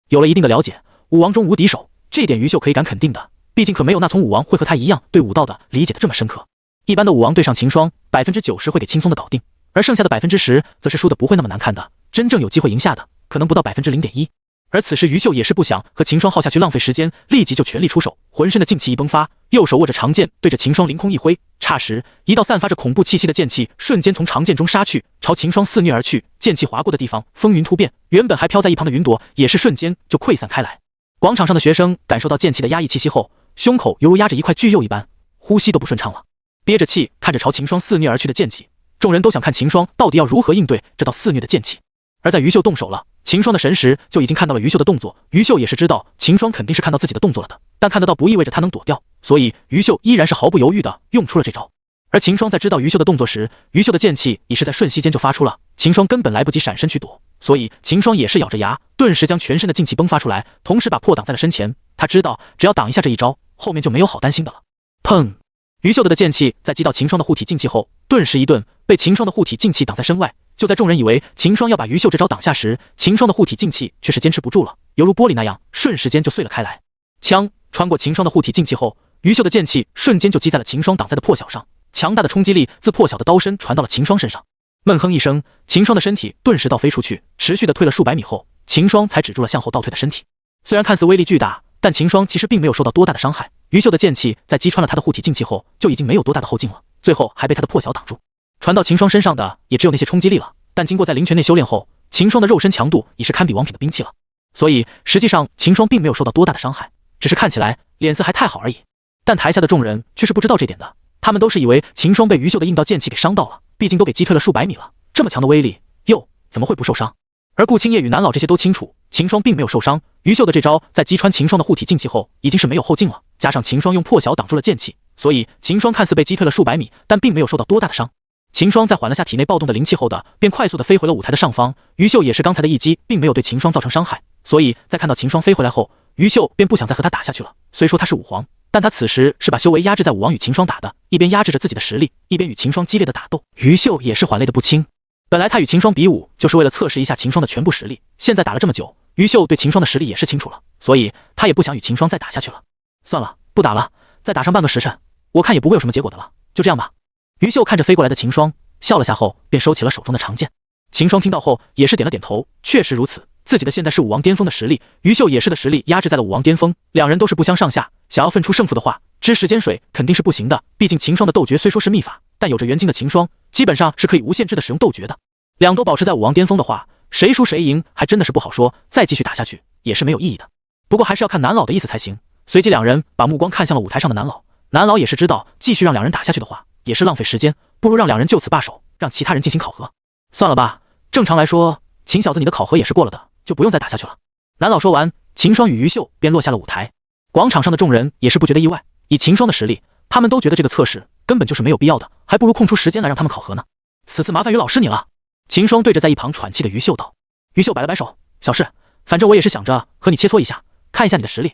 A: 有了一定的了解，武王中无敌手，这一点于秀可以敢肯定的，毕竟可没有那从武王会和他一样对武道的理解的这么深刻。一般的武王对上秦霜，90%会给轻松的搞定，而剩下的10%则是输的不会那么难看的，真正有机会赢下的可能不到0.1%。而此时于秀也是不想和秦霜耗下去浪费时间，立即就全力出手，浑身的劲气一迸发，右手握着长剑对着秦霜凌空一挥，霎时一道散发着恐怖气息的剑气瞬间从长剑中杀去，朝秦霜肆虐而去。剑气划过的地方风云突变，原本还飘在一旁的云朵也是瞬间就溃散开来。广场上的学生感受到剑气的压抑气息后，胸口犹如压着一块巨釉一般，呼吸都不顺畅了，憋着气看着朝秦霜肆虐而去的剑气，众人都想看秦霜到底要如何应对这道肆虐的剑气。而在于秀动手了，秦霜的神识就已经看到了于秀的动作，于秀也是知道秦霜肯定是看到自己的动作了的，但看得到不意味着他能躲掉，所以于秀依然是毫不犹豫地用出了这招。而秦霜在知道于秀的动作时，于秀的剑气已是在瞬息间就发出了，秦霜根本来不及闪身去躲，所以秦霜也是咬着牙，顿时将全身的劲气迸发出来，同时把破挡在了身前。他知道只要挡一下这一招，后面就没有好担心的了。砰！于秀的剑气在击到秦霜的护体劲气后，顿时一顿，被秦霜的护体劲气挡在身外。就在众人以为秦霜要把于秀这招挡下时，秦霜的护体劲气却是坚持不住了，犹如玻璃那样，瞬时间就碎了开来。枪穿过秦霜的护体劲气后，于秀的剑气瞬间就击在了秦霜挡在的破晓上，强大的冲击力自破晓的刀身传到了秦霜身上。闷哼一声，秦霜的身体顿时倒飞出去，持续的退了数百米后，秦霜才止住了向后倒退的身体。虽然看似威力巨大，但秦霜其实并没有受到多大的伤害。于秀的剑气在击穿了他的护体劲气后，就已经没有多大的后劲了，最后还被他的破晓挡住。传到秦霜身上的也只有那些冲击力了，但经过在灵泉内修炼后，秦霜的肉身强度已是堪比王品的兵器了，所以实际上秦霜并没有受到多大的伤害，只是看起来脸色还太好而已。但台下的众人却是不知道这点的，他们都是以为秦霜被于秀的硬道剑气给伤到了，毕竟都给击退了数百米了，这么强的威力，又怎么会不受伤？而顾青叶与南老这些都清楚，秦霜并没有受伤，于秀的这招在击穿秦霜的护体劲气后，已经是没有后劲了，加上秦霜用破晓挡住了剑气，所以秦霜看似被击退了数百米，但并没有受到多大的伤。秦霜在缓了下体内暴动的灵气后的，便快速的飞回了舞台的上方。于秀也是刚才的一击并没有对秦霜造成伤害，所以在看到秦霜飞回来后，于秀便不想再和他打下去了。虽说他是武皇，但他此时是把修为压制在武王与秦霜打的，一边压制着自己的实力，一边与秦霜激烈的打斗。于秀也是缓累的不轻。本来他与秦霜比武就是为了测试一下秦霜的全部实力，现在打了这么久，于秀对秦霜的实力也是清楚了，所以他也不想与秦霜再打下去了。算了，不打了，再打上半个时辰，我看也不会有什么结果的了，就这样吧。于秀看着飞过来的秦霜，笑了下后，便收起了手中的长剑。秦霜听到后也是点了点头，确实如此，自己的现在是武王巅峰的实力，于秀也是的实力压制在了武王巅峰，两人都是不相上下，想要分出胜负的话，知时间水肯定是不行的。毕竟秦霜的斗诀虽说是秘法，但有着元晶的秦霜，基本上是可以无限制的使用斗诀的。两都保持在武王巅峰的话，谁输谁赢还真的是不好说，再继续打下去也是没有意义的。不过还是要看南老的意思才行。随即两人把目光看向了舞台上的南老，南老也是知道继续让两人打下去的话也是浪费时间，不如让两人就此罢手，让其他人进行考核。算了吧，正常来说秦小子你的考核也是过了的，就不用再打下去了。南老说完，秦霜与于秀便落下了舞台。广场上的众人也是不觉得意外，以秦霜的实力，他们都觉得这个测试根本就是没有必要的，还不如空出时间来让他们考核呢。此次麻烦于老师你了。秦霜对着在一旁喘气的于秀道。于秀摆了摆手，小事，反正我也是想着和你切磋一下，看一下你的实力，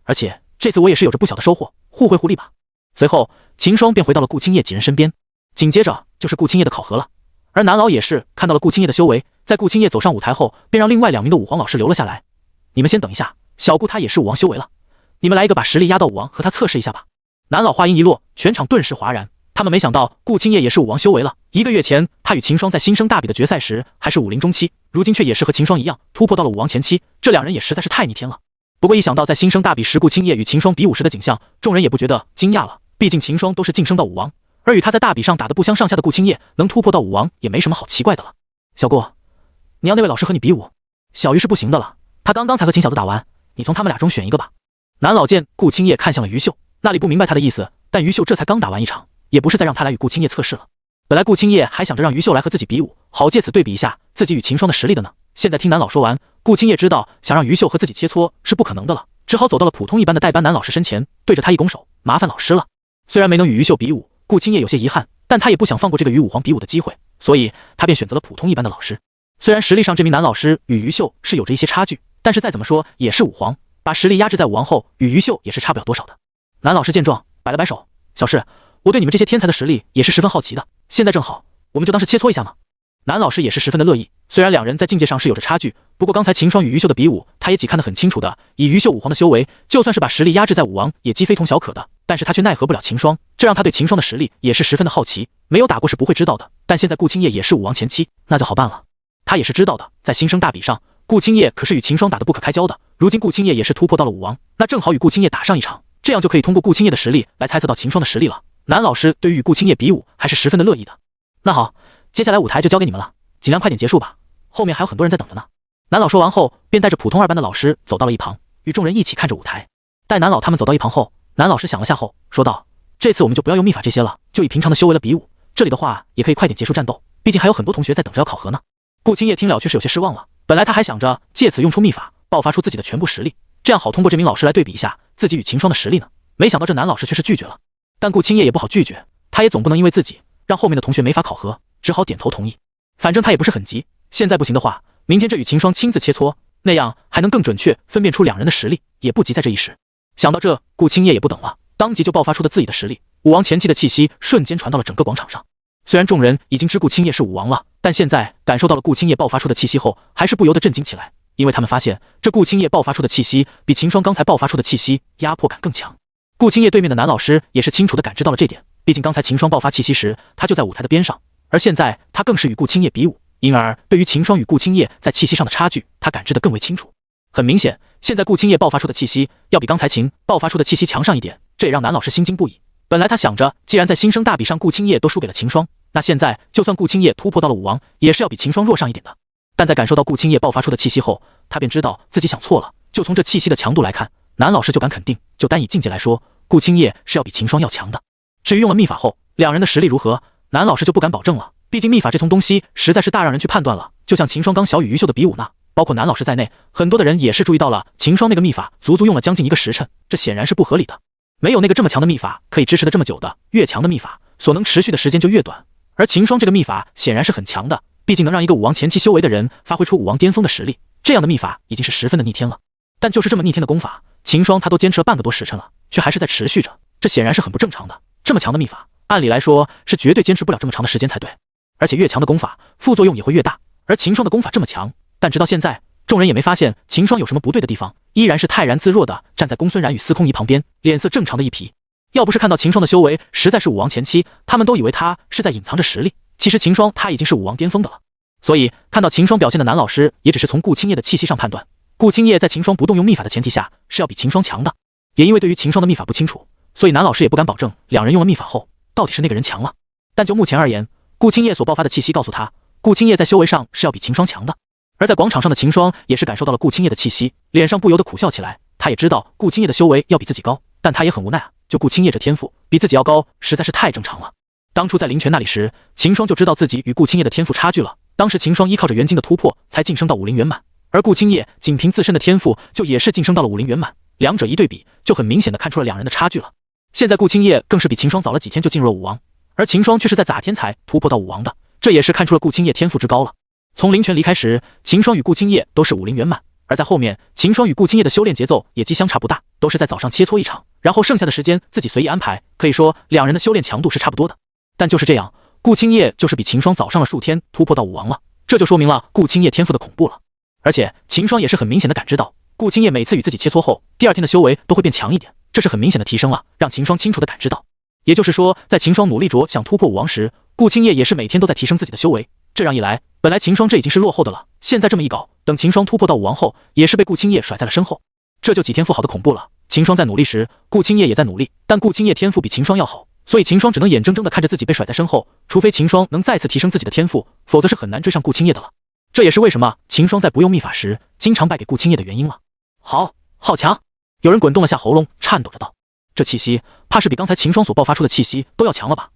A: 而且这次我也是有着不小的收获，互惠互利吧。随后秦霜便回到了顾青叶几人身边，紧接着就是顾青叶的考核了。而南老也是看到了顾青叶的修为，在顾青叶走上舞台后，便让另外2名的武皇老师留了下来。你们先等一下，小顾他也是武王修为了，你们来一个把实力压到武王和他测试一下吧。南老话音一落，全场顿时哗然，他们没想到顾青叶也是武王修为了。1个月前他与秦霜在新生大比的决赛时还是武灵中期，如今却也是和秦霜一样突破到了武王前期，这两人也实在是太逆天了。不过一想到在新生大比时顾青叶与秦霜比武时的景象，众人也不觉得惊讶了，毕竟秦霜都是晋升到武王，而与他在大比上打得不相上下的顾青叶能突破到武王也没什么好奇怪的了。小顾，你要那位老师和你比武，小鱼是不行的了，他刚刚才和秦小子打完，你从他们俩中选一个吧。南老见顾青叶看向了于秀，那里不明白他的意思，但于秀这才刚打完一场，也不是在让他来与顾青叶测试了。本来顾青叶还想着让于秀来和自己比武，好借此对比一下自己与秦霜的实力的呢。现在听南老说完，顾青叶知道想让于秀和自己切磋是不可能的了，只好走到了普通一般的代班男老师身前，对着他一拱手，麻烦老师了。虽然没能与于秀比武，顾青叶有些遗憾，但他也不想放过这个与武皇比武的机会，所以他便选择了普通一般的老师。虽然实力上这名男老师与于秀是有着一些差距，但是再怎么说也是武皇，把实力压制在武王后，与于秀也是差不了多少的。男老师见状摆了摆手，小事，我对你们这些天才的实力也是十分好奇的，现在正好，我们就当是切磋一下嘛。男老师也是十分的乐意，虽然两人在境界上是有着差距，不过刚才秦霜与于秀的比武，他也几看得很清楚的，以于秀武皇的修为，就算是把实力压制在武王，也极非同小可的，但是他却奈何不了秦霜，这让他对秦霜的实力也是十分的好奇，没有打过是不会知道的，但现在顾青叶也是武王前期，那就好办了。他也是知道的，在新生大比上，顾青叶可是与秦霜打得不可开交的，如今顾青叶也是突破到了武王，那正好与顾青叶打上一场，这样就可以通过顾青叶的实力来猜测到秦霜的实力了。男老师对于与顾青叶比武还是十分的乐意的。那好，接下来舞台就交给你们了，尽量快点结束吧，后面还有很多人在等着呢。南老说完后，便带着普通二班的老师走到了一旁，与众人一起看着舞台。待南老他们走到一旁后，南老师想了下后说道：“这次我们就不要用秘法这些了，就以平常的修为了比武。这里的话也可以快点结束战斗，毕竟还有很多同学在等着要考核呢。”顾青叶听了却是有些失望了，本来他还想着借此用出秘法，爆发出自己的全部实力，这样好通过这名老师来对比一下自己与秦霜的实力呢。没想到这男老师却是拒绝了，但顾青叶也不好拒绝，他也总不能因为自己让后面的同学没法考核，只好点头同意。反正他也不是很急，现在不行的话，明天这与秦霜亲自切磋，那样还能更准确分辨出两人的实力，也不急在这一时。想到这，顾青叶也不等了，当即就爆发出了自己的实力，武王前期的气息瞬间传到了整个广场上。虽然众人已经知顾青叶是武王了，但现在感受到了顾青叶爆发出的气息后，还是不由得震惊起来，因为他们发现这顾青叶爆发出的气息比秦霜刚才爆发出的气息压迫感更强。顾青叶对面的男老师也是清楚地感知到了这点，毕竟刚才秦霜爆发气息时，他就在舞台的边上，而现在他更是与顾青叶比武，因而对于秦霜与顾青叶在气息上的差距，他感知得更为清楚。很明显，现在顾青叶爆发出的气息要比刚才秦爆发出的气息强上一点，这也让男老师心惊不已。本来他想着，既然在新生大比上顾青叶都输给了秦霜，那现在就算顾青叶突破到了武王，也是要比秦霜弱上一点的。但在感受到顾青叶爆发出的气息后，他便知道自己想错了。就从这气息的强度来看，男老师就敢肯定，就单以境界来说，顾青叶是要比秦霜要强的。至于用了秘法后，两人的实力如何，男老师就不敢保证了。毕竟秘法这层东西实在是大让人去判断了。就像秦霜刚小与于秀的比武那，包括男老师在内，很多的人也是注意到了秦霜那个秘法足足用了将近1个时辰，这显然是不合理的。没有那个这么强的秘法可以支持的这么久的，越强的秘法所能持续的时间就越短。而秦霜这个秘法显然是很强的，毕竟能让一个武王前期修为的人发挥出武王巅峰的实力，这样的秘法已经是十分的逆天了。但就是这么逆天的功法，秦霜他都坚持了半个多时辰了，却还是在持续着，这显然是很不正常的。这么强的秘法，按理来说是绝对坚持不了这么长的时间才对。而且越强的功法，副作用也会越大。而秦霜的功法这么强，但直到现在，众人也没发现秦霜有什么不对的地方，依然是泰然自若的站在公孙然与司空仪旁边，脸色正常的一批。要不是看到秦霜的修为实在是武王前期，他们都以为他是在隐藏着实力。其实秦霜他已经是武王巅峰的了。所以看到秦霜表现的男老师，也只是从顾青叶的气息上判断，顾青叶在秦霜不动用秘法的前提下，是要比秦霜强的。也因为对于秦霜的秘法不清楚，所以男老师也不敢保证两人用了秘法后，到底是那个人强了。但就目前而言，顾青叶所爆发的气息告诉他，顾青叶在修为上是要比秦霜强的。而在广场上的秦霜也是感受到了顾青叶的气息，脸上不由得苦笑起来。他也知道顾青叶的修为要比自己高，但他也很无奈啊，就顾青叶这天赋比自己要高，实在是太正常了。当初在灵泉那里时，秦霜就知道自己与顾青叶的天赋差距了。当时秦霜依靠着元晶的突破才晋升到武灵圆满，而顾青叶仅凭自身的天赋就也是晋升到了武灵圆满，两者一对比，就很明显的看出了两人的差距了。现在顾青叶更是比秦霜早了几天就进入了武王，而秦霜却是在咋天才突破到武王的，这也是看出了顾青叶天赋之高了。从灵泉离开时，秦霜与顾青叶都是武灵圆满，而在后面，秦霜与顾青叶的修炼节奏也既相差不大，都是在早上切磋一场，然后剩下的时间自己随意安排，可以说两人的修炼强度是差不多的。但就是这样，顾青叶就是比秦霜早上了数天突破到武王了，这就说明了顾青叶天赋的恐怖了。而且秦霜也是很明显的感知到，顾青叶每次与自己切磋后，第二天的修为都会变强一点，这是很明显的提升了，让秦霜清楚的感知到。也就是说，在秦霜努力着想突破武王时，顾青叶也是每天都在提升自己的修为。这样一来，本来秦霜这已经是落后的了，现在这么一搞，等秦霜突破到武王后，也是被顾青叶甩在了身后，这就几天赋好的恐怖了。秦霜在努力时，顾青叶也在努力，但顾青叶天赋比秦霜要好，所以秦霜只能眼睁睁地看着自己被甩在身后，除非秦霜能再次提升自己的天赋，否则是很难追上顾青叶的了。这也是为什么秦霜在不用秘法时经常败给顾青叶的原因了。好强！有人滚动了下喉咙，颤抖着道：“这气息，怕是比刚才秦霜所爆发出的气息都要强了吧？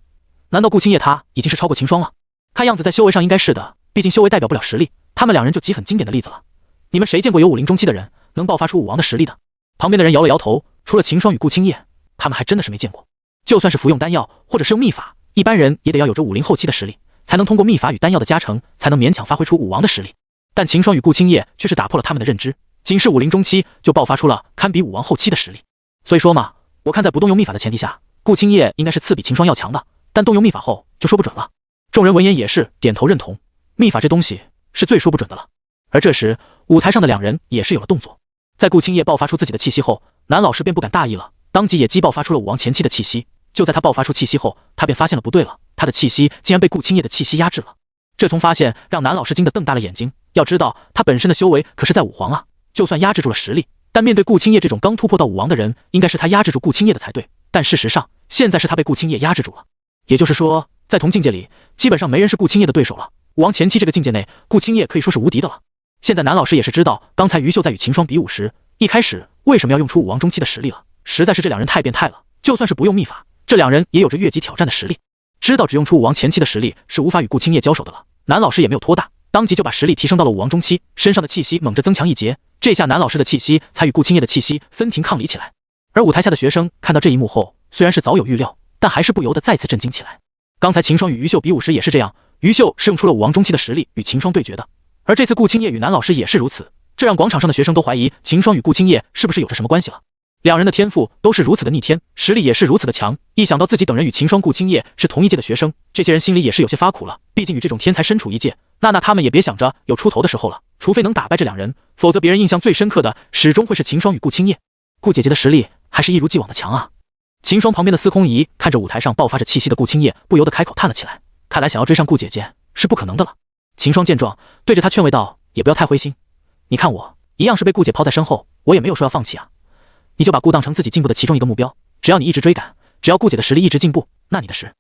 A: 难道顾青叶他已经是超过秦霜了？看样子在修为上应该是的，毕竟修为代表不了实力。他们两人就极很经典的例子了。你们谁见过有武林中期的人能爆发出武王的实力的？”旁边的人摇了摇头，除了秦霜与顾青叶，他们还真的是没见过。就算是服用丹药或者是用秘法，一般人也得要有着武林后期的实力，才能通过秘法与丹药的加成，才能勉强发挥出武王的实力。但秦霜与顾青叶却是打破了他们的认知，仅是武林中期就爆发出了堪比武王后期的实力。所以说嘛，我看在不动用秘法的前提下，顾青叶应该是次比秦霜要强的，但动用秘法后就说不准了。众人闻言也是点头认同，秘法这东西是最说不准的了。而这时舞台上的两人也是有了动作，在顾青叶爆发出自己的气息后，南老师便不敢大意了，当即也激爆发出了武王前期的气息。就在他爆发出气息后，他便发现了不对了，他的气息竟然被顾青叶的气息压制了。这从发现让南老师惊得瞪大了眼睛，要知道他本身的修为可是在武皇啊，就算压制住了实力，但面对顾青叶这种刚突破到武王的人，应该是他压制住顾青叶的才对。但事实上，现在是他被顾青叶压制住了。也就是说，在同境界里，基本上没人是顾青叶的对手了。武王前期这个境界内，顾青叶可以说是无敌的了。现在南老师也是知道，刚才于秀在与秦霜比武时，一开始为什么要用出武王中期的实力了，实在是这两人太变态了。就算是不用秘法，这两人也有着越级挑战的实力。知道只用出武王前期的实力是无法与顾青叶交手的了，南老师也没有拖大，当即就把实力提升到了武王中期，身上的气息猛地增强一截，这下南老师的气息才与顾青叶的气息分庭抗礼起来。而舞台下的学生看到这一幕后，虽然是早有预料，但还是不由得再次震惊起来。刚才秦霜与于秀比武时也是这样，于秀是用出了武王中期的实力与秦霜对决的，而这次顾青叶与南老师也是如此，这让广场上的学生都怀疑秦霜与顾青叶是不是有着什么关系了。两人的天赋都是如此的逆天，实力也是如此的强，一想到自己等人与秦霜、顾青叶是同一届的学生，这些人心里也是有些发苦了。毕竟与这种天才身处一届，那他们也别想着有出头的时候了，除非能打败这两人，否则别人印象最深刻的始终会是秦霜与顾青叶。顾姐姐的实力还是一如既往的强啊！秦霜旁边的司空仪看着舞台上爆发着气息的顾青叶，不由得开口叹了起来。看来想要追上顾姐姐是不可能的了。秦霜见状，对着他劝慰道：“也不要太灰心，你看我一样是被顾姐抛在身后，我也没有说要放弃啊。你就把顾当成自己进步的其中一个目标，只要你一直追赶，只要顾姐的实力一直进步，那你的实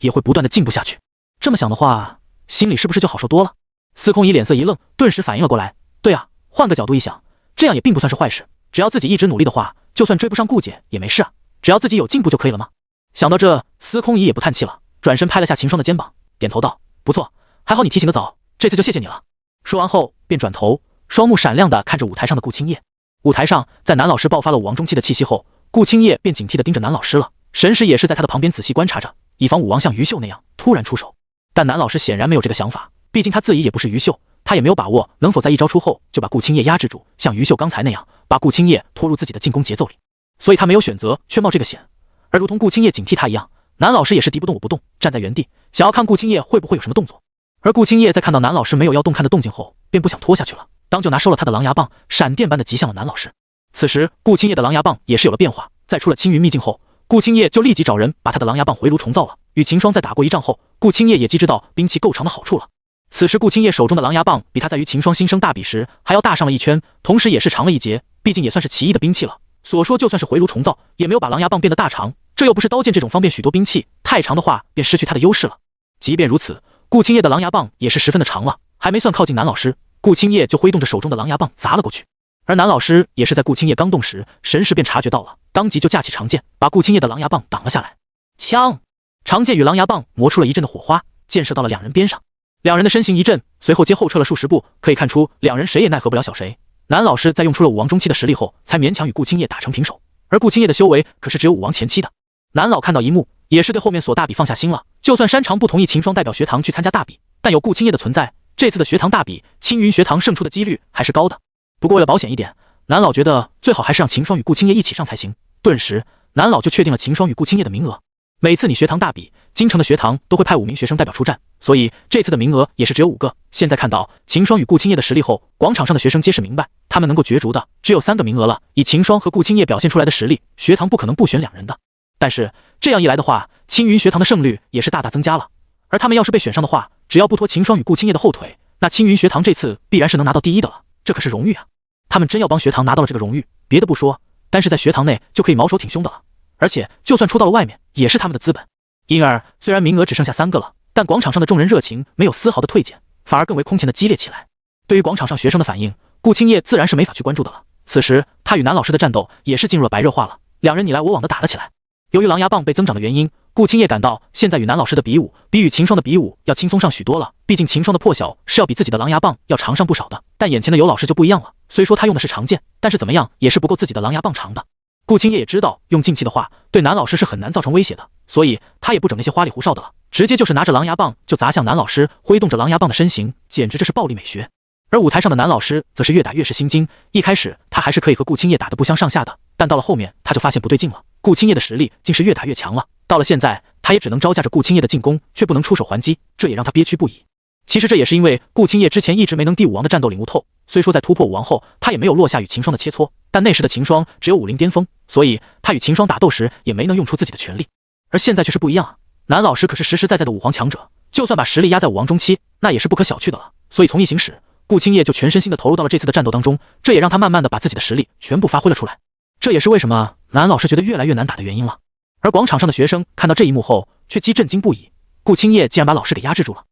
A: 也会不断的进步下去。这么想的话，心里是不是就好受多了？”司空仪脸色一愣，顿时反应了过来。对啊，换个角度一想，这样也并不算是坏事，只要自己一直努力的话，就算追不上顾姐也没事啊，只要自己有进步就可以了吗？想到这，司空仪也不叹气了，转身拍了下秦霜的肩膀，点头道：“不错，还好你提醒的早，这次就谢谢你了。”说完后便转头，双目闪亮的看着舞台上的顾青叶。舞台上，在南老师爆发了武王中期的气息后，顾青叶便警惕地盯着南老师了，神识也是在他的旁边仔细观察着，以防武王像于秀那样突然出手。但南老师显然没有这个想法，毕竟他自己也不是于秀，他也没有把握能否在一招出后就把顾青叶压制住，像于秀刚才那样把顾青叶拖入自己的进攻节奏里，所以他没有选择去冒这个险。而如同顾青叶警惕他一样，南老师也是敌不动我不动，站在原地，想要看顾青叶会不会有什么动作。而顾青叶在看到南老师没有要动看的动静后，便不想拖下去了，当就拿收了他的狼牙棒，闪电般的击向了南老师。此时顾青叶的狼牙棒也是有了变化，在出了青云秘境后，顾青叶就立即找人把他的狼牙棒回炉重造了。与秦霜在打过一仗后，顾青叶也既知道兵器够长的好处了。此时顾青叶手中的狼牙棒比他在与秦霜新生大比时还要大上了一圈，同时也是长了一截，毕竟也算是奇异的兵器了。所说就算是回炉重造，也没有把狼牙棒变得大长，这又不是刀剑这种方便许多兵器，太长的话便失去他的优势了。即便如此，顾青叶的狼牙棒也是十分的长了，还没算靠近南老师，顾青叶就挥动着手中的狼牙棒砸了过去。而南老师也是在顾青叶刚动时，神识便察觉到了，当即就架起长剑，把顾青叶的狼牙棒挡了下来。枪！长剑与狼牙棒磨出了一阵的火花，溅射到了两人边上。两人的身形一震，随后皆后撤了数十步，可以看出两人谁也奈何不了小谁。南老师在用出了武王中期的实力后，才勉强与顾青叶打成平手，而顾青叶的修为可是只有武王前期的。南老看到一幕，也是对后面所大比放下心了。就算山长不同意秦霜代表学堂去参加大比，但有顾青叶的存在，这次的学堂大比，青云学堂胜出的几率还是高的。不过为了保险一点，南老觉得最好还是让秦霜与顾青叶一起上才行。顿时，南老就确定了秦霜与顾青叶的名额。每次你学堂大比，京城的学堂都会派5名学生代表出战，所以这次的名额也是只有5个。现在看到秦霜与顾青叶的实力后，广场上的学生皆是明白，他们能够角逐的只有3个名额了。以秦霜和顾青叶表现出来的实力，学堂不可能不选2人的。但是这样一来的话，青云学堂的胜率也是大大增加了。而他们要是被选上的话，只要不拖秦霜与顾青叶的后腿，那青云学堂这次必然是能拿到第1的了。这可是荣誉啊！他们真要帮学堂拿到了这个荣誉，别的不说，单是在学堂内就可以毛手挺胸的了。而且就算出到了外面，也是他们的资本。因而，虽然名额只剩下3个了，但广场上的众人热情没有丝毫的退减，反而更为空前的激烈起来。对于广场上学生的反应，顾青叶自然是没法去关注的了。此时，他与南老师的战斗也是进入了白热化了，两人你来我往的打了起来。由于狼牙棒被增长的原因，顾青叶感到现在与南老师的比武，比与秦霜的比武要轻松上许多了。毕竟秦霜的破晓是要比自己的狼牙棒要长上不少的，但眼前的尤老师就不一样了。虽说他用的是长剑，但是怎么样也是不够自己的狼牙棒长的。顾青叶也知道用劲气的话，对南老师是很难造成威胁的，所以他也不整那些花里胡哨的了，直接就是拿着狼牙棒就砸向南老师，挥动着狼牙棒的身形，简直这是暴力美学。而舞台上的南老师则是越打越是心惊，一开始他还是可以和顾青叶打得不相上下的，但到了后面他就发现不对劲了，顾青叶的实力竟是越打越强了。到了现在，他也只能招架着顾青叶的进攻，却不能出手还击，这也让他憋屈不已。其实这也是因为顾青叶之前一直没能第5王的战斗领悟透，虽说在突破5王后，他也没有落下与秦霜的切磋，但那时的秦霜只有50巅峰，所以他与秦霜打斗时也没能用出自己的全力。而现在却是不一样啊，南老师可是实实在在的5皇强者，就算把实力压在5王中期，那也是不可小觑的了。所以从一行始，顾青叶就全身心的投入到了这次的战斗当中，这也让他慢慢的把自己的实力全部发挥了出来。这也是为什么南老师觉得越来越难打的原因了。而广场上的学生看到这一幕后，却既震惊不已，顾青叶竟然把老师给压制住了。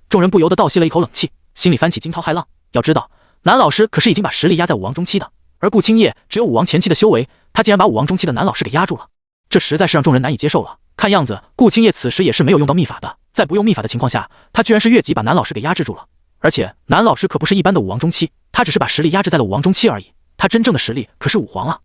A: 众人不由得倒吸了一口冷气，心里翻起惊涛骇浪。要知道，南老师可是已经把实力压在5王中期的，而顾青叶只有5王前期的修为，他竟然把5王中期的南老师给压住了，这实在是让众人难以接受了。看样子，顾青叶此时也是没有用到秘法的，在不用秘法的情况下，他居然是越级把南老师给压制住了。而且南老师可不是一般的5王中期，他只是把实力压制在了5王中期而已，他真正的实力可是5皇啊！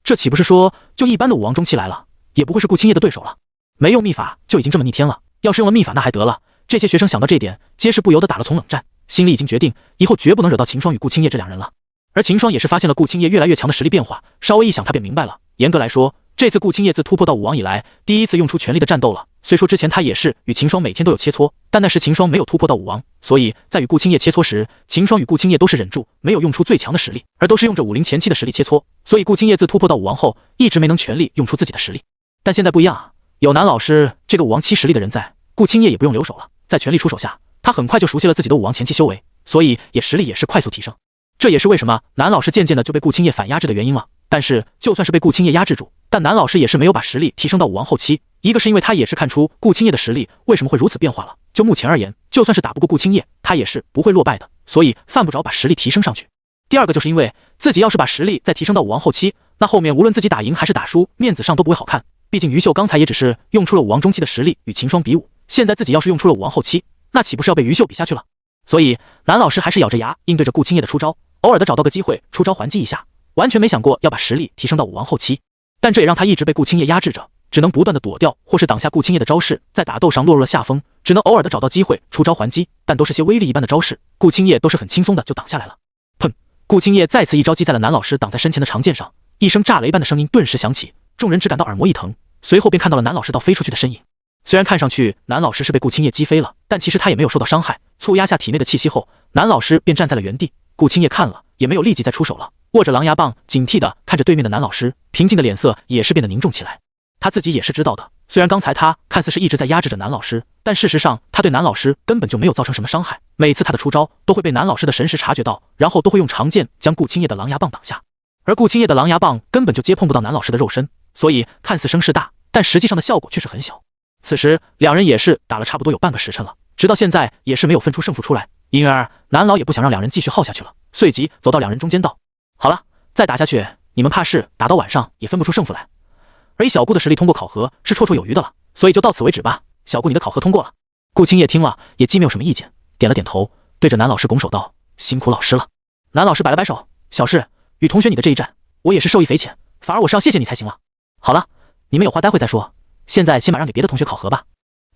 A: 这岂不是说，就一般的5王中期来了，也不会是顾青叶的对手了？没用秘法就已经这么逆天了，要是用了秘法那还得了。这些学生想到这点，皆是不由得打了从冷战，心里已经决定以后绝不能惹到秦霜与顾青叶这两人了。而秦霜也是发现了顾青叶越来越强的实力变化，稍微一想他便明白了。严格来说，这次顾青叶自突破到5王以来，第一次用出全力的战斗了。虽说之前他也是与秦霜每天都有切磋，但那时秦霜没有突破到5王，所以在与顾青叶切磋时，秦霜与顾青叶都是忍住没有用出最强的实力，而都是用着50前期的实力切磋。所以顾青叶自突破到5王后，一直没能全力用出自己的实力。但现在不一样啊，有南老师这个5王期实力的人在，顾青叶也不用留手了，在全力出手下，他很快就熟悉了自己的5王前期修为，所以实力也是快速提升。这也是为什么南老师渐渐的就被顾青叶反压制的原因了。但是就算是被顾青叶压制住，但南老师也是没有把实力提升到5王后期。一个是因为他也是看出顾青叶的实力为什么会如此变化了，就目前而言，就算是打不过顾青叶，他也是不会落败的，所以犯不着把实力提升上去。第二个就是因为自己要是把实力再提升到5王后期，那后面无论自己打赢还是打输，面子上都不会好看。毕竟于秀刚才也只是用出了5王中期的实力与秦霜比武，现在自己要是用出了5王后期，那岂不是要被于秀比下去了？所以南老师还是咬着牙应对着顾青叶的出招，偶尔的找到个机会出招还击一下，完全没想过要把实力提升到5王后期。但这也让他一直被顾青叶压制着，只能不断的躲掉或是挡下顾青叶的招式，在打斗上落入了下风，只能偶尔的找到机会出招还击，但都是些威力一般的招式，顾青叶都是很轻松的就挡下来了。砰！顾青叶再次一招击在了南老师挡在身前的长剑上，一声炸雷般的声音顿时响起，众人只感到耳膜一疼，随后便看到了南老师倒飞出去的身影。虽然看上去南老师是被顾青叶击飞了，但其实他也没有受到伤害。促压下体内的气息后，南老师便站在了原地。顾青叶看了也没有立即再出手了，握着狼牙棒警惕地看着对面的南老师，平静的脸色也是变得凝重起来。他自己也是知道的，虽然刚才他看似是一直在压制着南老师，但事实上他对南老师根本就没有造成什么伤害。每次他的出招都会被南老师的神识察觉到，然后都会用长剑将顾青叶的狼牙棒挡下。而顾青叶的狼牙棒根本就接碰不到南老师的肉身，所以看似声势大，但实际上的效果却是很小。此时两人也是打了差不多有半个时辰了，直到现在也是没有分出胜负出来，因而南老也不想让两人继续耗下去了，随即走到两人中间道：好了，再打下去你们怕是打到晚上也分不出胜负来。而以小顾的实力通过考核是绰绰有余的了，所以就到此为止吧。小顾你的考核通过了。顾青叶听了也既没有什么意见，点了点头，对着南老师拱手道：辛苦老师了。南老师摆了摆手：小事，与同学你的这一战我也是受益匪浅，反而我是要谢谢你才行了。好了，你们有话待会再说，现在先把让给别的同学考核吧。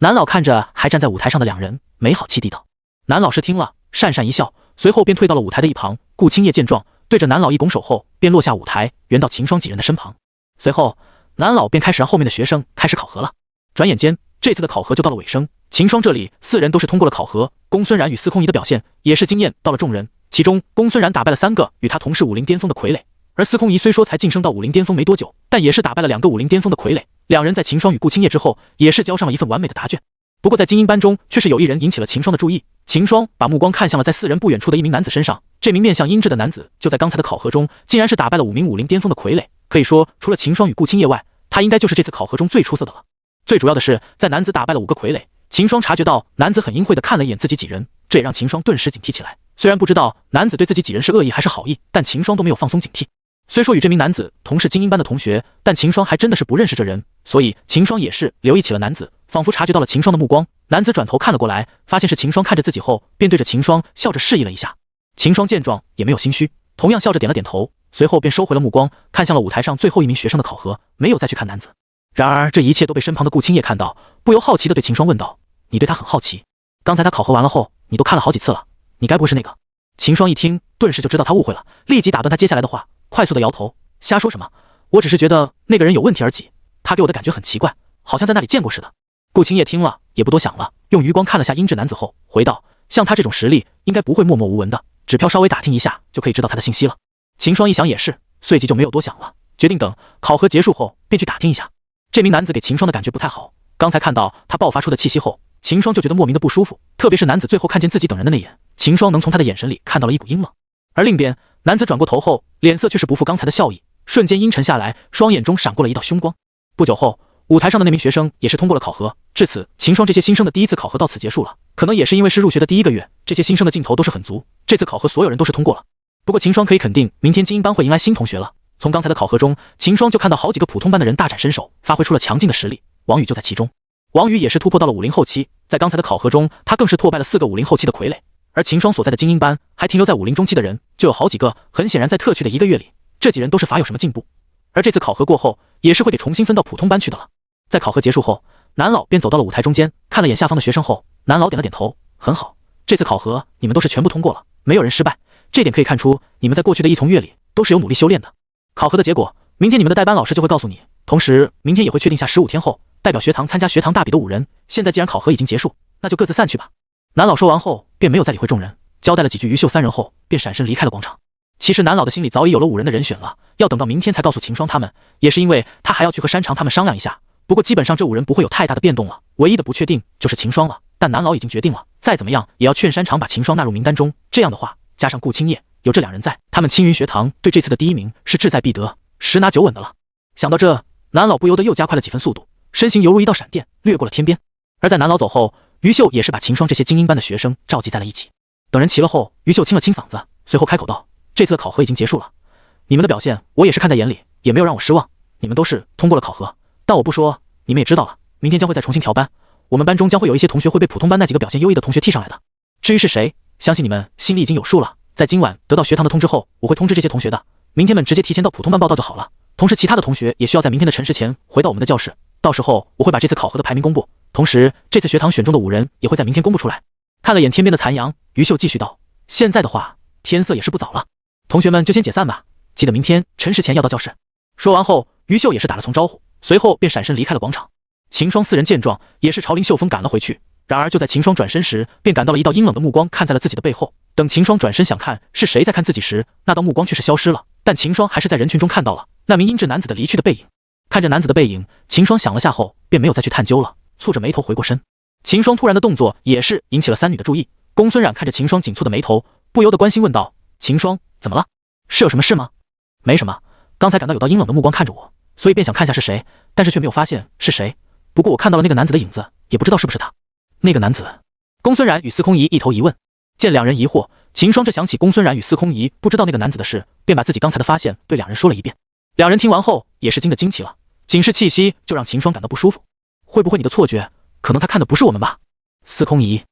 A: 南老看着还站在舞台上的两人，没好气地道。南老师听了讪讪一笑，随后便退到了舞台的一旁。顾青叶见状，对着南老一拱手后便落下舞台，圆到秦霜几人的身旁。随后南老便开始让后面的学生开始考核了。转眼间这次的考核就到了尾声，秦霜这里4人都是通过了考核，公孙然与司空仪的表现也是惊艳到了众人。其中公孙然打败了3个与他同是50巅峰的傀儡，而司空仪虽说才晋升到50巅峰没多久，但也是打败了2个50巅峰的傀儡。两人在秦霜与顾青叶之后也是交上了一份完美的答卷。不过在精英班中却是有一人引起了秦霜的注意，秦霜把目光看向了在4人不远处的一名男子身上。这名面相英质的男子就在刚才的考核中竟然是打败了5名50巅峰的傀儡，可以说除了秦霜与顾青叶外，他应该就是这次考核中最出色的了。最主要的是，在男子打败了5个傀儡，秦霜察觉到男子很阴晦地看了一眼自己几人，这也让秦霜顿时警惕起来。虽然不知道男子对自己几人是恶意还是好意，但秦霜都没有放松警惕。虽说与这名男子同是精英班的同学，但秦霜还真的是不认识这人，所以秦霜也是留意起了男子，仿佛察觉到了秦霜的目光。男子转头看了过来，发现是秦霜看着自己后，便对着秦霜笑着示意了一下。秦霜见状也没有心虚，同样笑着点了点头，随后便收回了目光，看向了舞台上最后一名学生的考核，没有再去看男子。然而这一切都被身旁的顾青叶看到，不由好奇地对秦霜问道：“你对他很好奇？刚才他考核完了后，你都看了好几次了，你该不会是那个？”秦霜一听，顿时就知道他误会了，立即打断他接下来的话，快速地摇头：“瞎说什么？我只是觉得那个人有问题而已，他给我的感觉很奇怪，好像在那里见过似的。”顾青叶听了也不多想了，用余光看了下阴质男子后，回道：“像他这种实力，应该不会默默无闻的，纸票稍微打听一下就可以知道他的信息了。”秦霜一想也是，随即就没有多想了，决定等考核结束后便去打听一下。这名男子给秦霜的感觉不太好，刚才看到他爆发出的气息后，秦霜就觉得莫名的不舒服，特别是男子最后看见自己等人的那眼，秦霜能从他的眼神里看到了一股阴冷。而另一边，男子转过头后，脸色却是不复刚才的笑意，瞬间阴沉下来，双眼中闪过了一道凶光。不久后，舞台上的那名学生也是通过了考核，至此秦霜这些新生的第一次考核到此结束了。可能也是因为是入学的第1个月，这些新生的劲头都是很足，这次考核所有人都是通过了。不过秦霜可以肯定，明天精英班会迎来新同学了。从刚才的考核中，秦霜就看到好几个普通班的人大展身手，发挥出了强劲的实力，王宇就在其中。王宇也是突破到了50后期，在刚才的考核中，他更是挫败了4个50后期的傀儡。而秦霜所在的精英班还停留在50中期的人就有好几个，很显然在特区的1个月里，这几人都是乏有什么进步。而这次考核过后，也是会给重新分到普通班去的了。在考核结束后，南老便走到了舞台中间，看了眼下方的学生后，南老点了点头，很好，这次考核你们都是全部通过了，没有人失败，这点可以看出你们在过去的1从月里都是有努力修炼的。考核的结果，明天你们的代班老师就会告诉你，同时明天也会确定下15天后代表学堂参加学堂大比的5人。现在既然考核已经结束，那就各自散去吧。南老说完后，便没有再理会众人，交代了几句于秀3人后，便闪身离开了广场。其实南老的心里早已有了5人的人选了，要等到明天才告诉秦霜他们，也是因为他还要去和山长他们商量一下。不过基本上这5人不会有太大的变动了，唯一的不确定就是秦霜了。但南老已经决定了，再怎么样也要劝山长把秦霜纳入名单中。这样的话，加上顾青叶，有这2人在，他们青云学堂对这次的第1名是志在必得，10拿9稳的了。想到这，南老不由得又加快了几分速度，身形犹如一道闪电，掠过了天边。而在南老走后，于秀也是把秦霜这些精英班的学生召集在了一起。等人齐了后，于秀清了清嗓子，随后开口道：“这次的考核已经结束了，你们的表现我也是看在眼里，也没有让我失望，你们都是通过了考核。但我不说，你们也知道了，明天将会再重新调班，我们班中将会有一些同学会被普通班那几个表现优异的同学替上来的。至于是谁，相信你们心里已经有数了。在今晚得到学堂的通知后，我会通知这些同学的，明天们直接提前到普通班报到就好了。同时其他的同学也需要在明天的晨时前回到我们的教室，到时候我会把这次考核的排名公布，同时这次学堂选中的5人也会在明天公布出来。”看了眼天边的残阳，于秀继续道：“现在的话，天色也是不早了，同学们就先解散吧，记得明天晨时前要到教室。”说完后，于秀也是打了从招呼，随后便闪身离开了广场。秦霜4人见状，也是朝林秀峰赶了回去。然而就在秦霜转身时，便感到了一道阴冷的目光看在了自己的背后。等秦霜转身想看是谁在看自己时，那道目光却是消失了。但秦霜还是在人群中看到了那名阴质男子的离去的背影。看着男子的背影，秦霜想了下后，便没有再去探究了，蹙着眉头回过身。秦霜突然的动作也是引起了3女的注意。公孙冉看着秦霜紧蹙的眉头，不由得关心问道：“秦霜，怎么了？是有什么事吗？”“没什么，刚才感到有道阴冷的目光看着我，所以便想看下是谁，但是却没有发现是谁。不过我看到了那个男子的影子，也不知道是不是他。”“那个男子？”公孙冉与司空仪一头疑问。见2人疑惑，秦霜这想起公孙冉与司空仪不知道那个男子的事，便把自己刚才的发现对2人说了一遍。2人听完后也是惊得惊奇了，仅是气息就让秦霜感到不舒服。“会不会你的错觉？可能他看的不是我们吧？”司空仪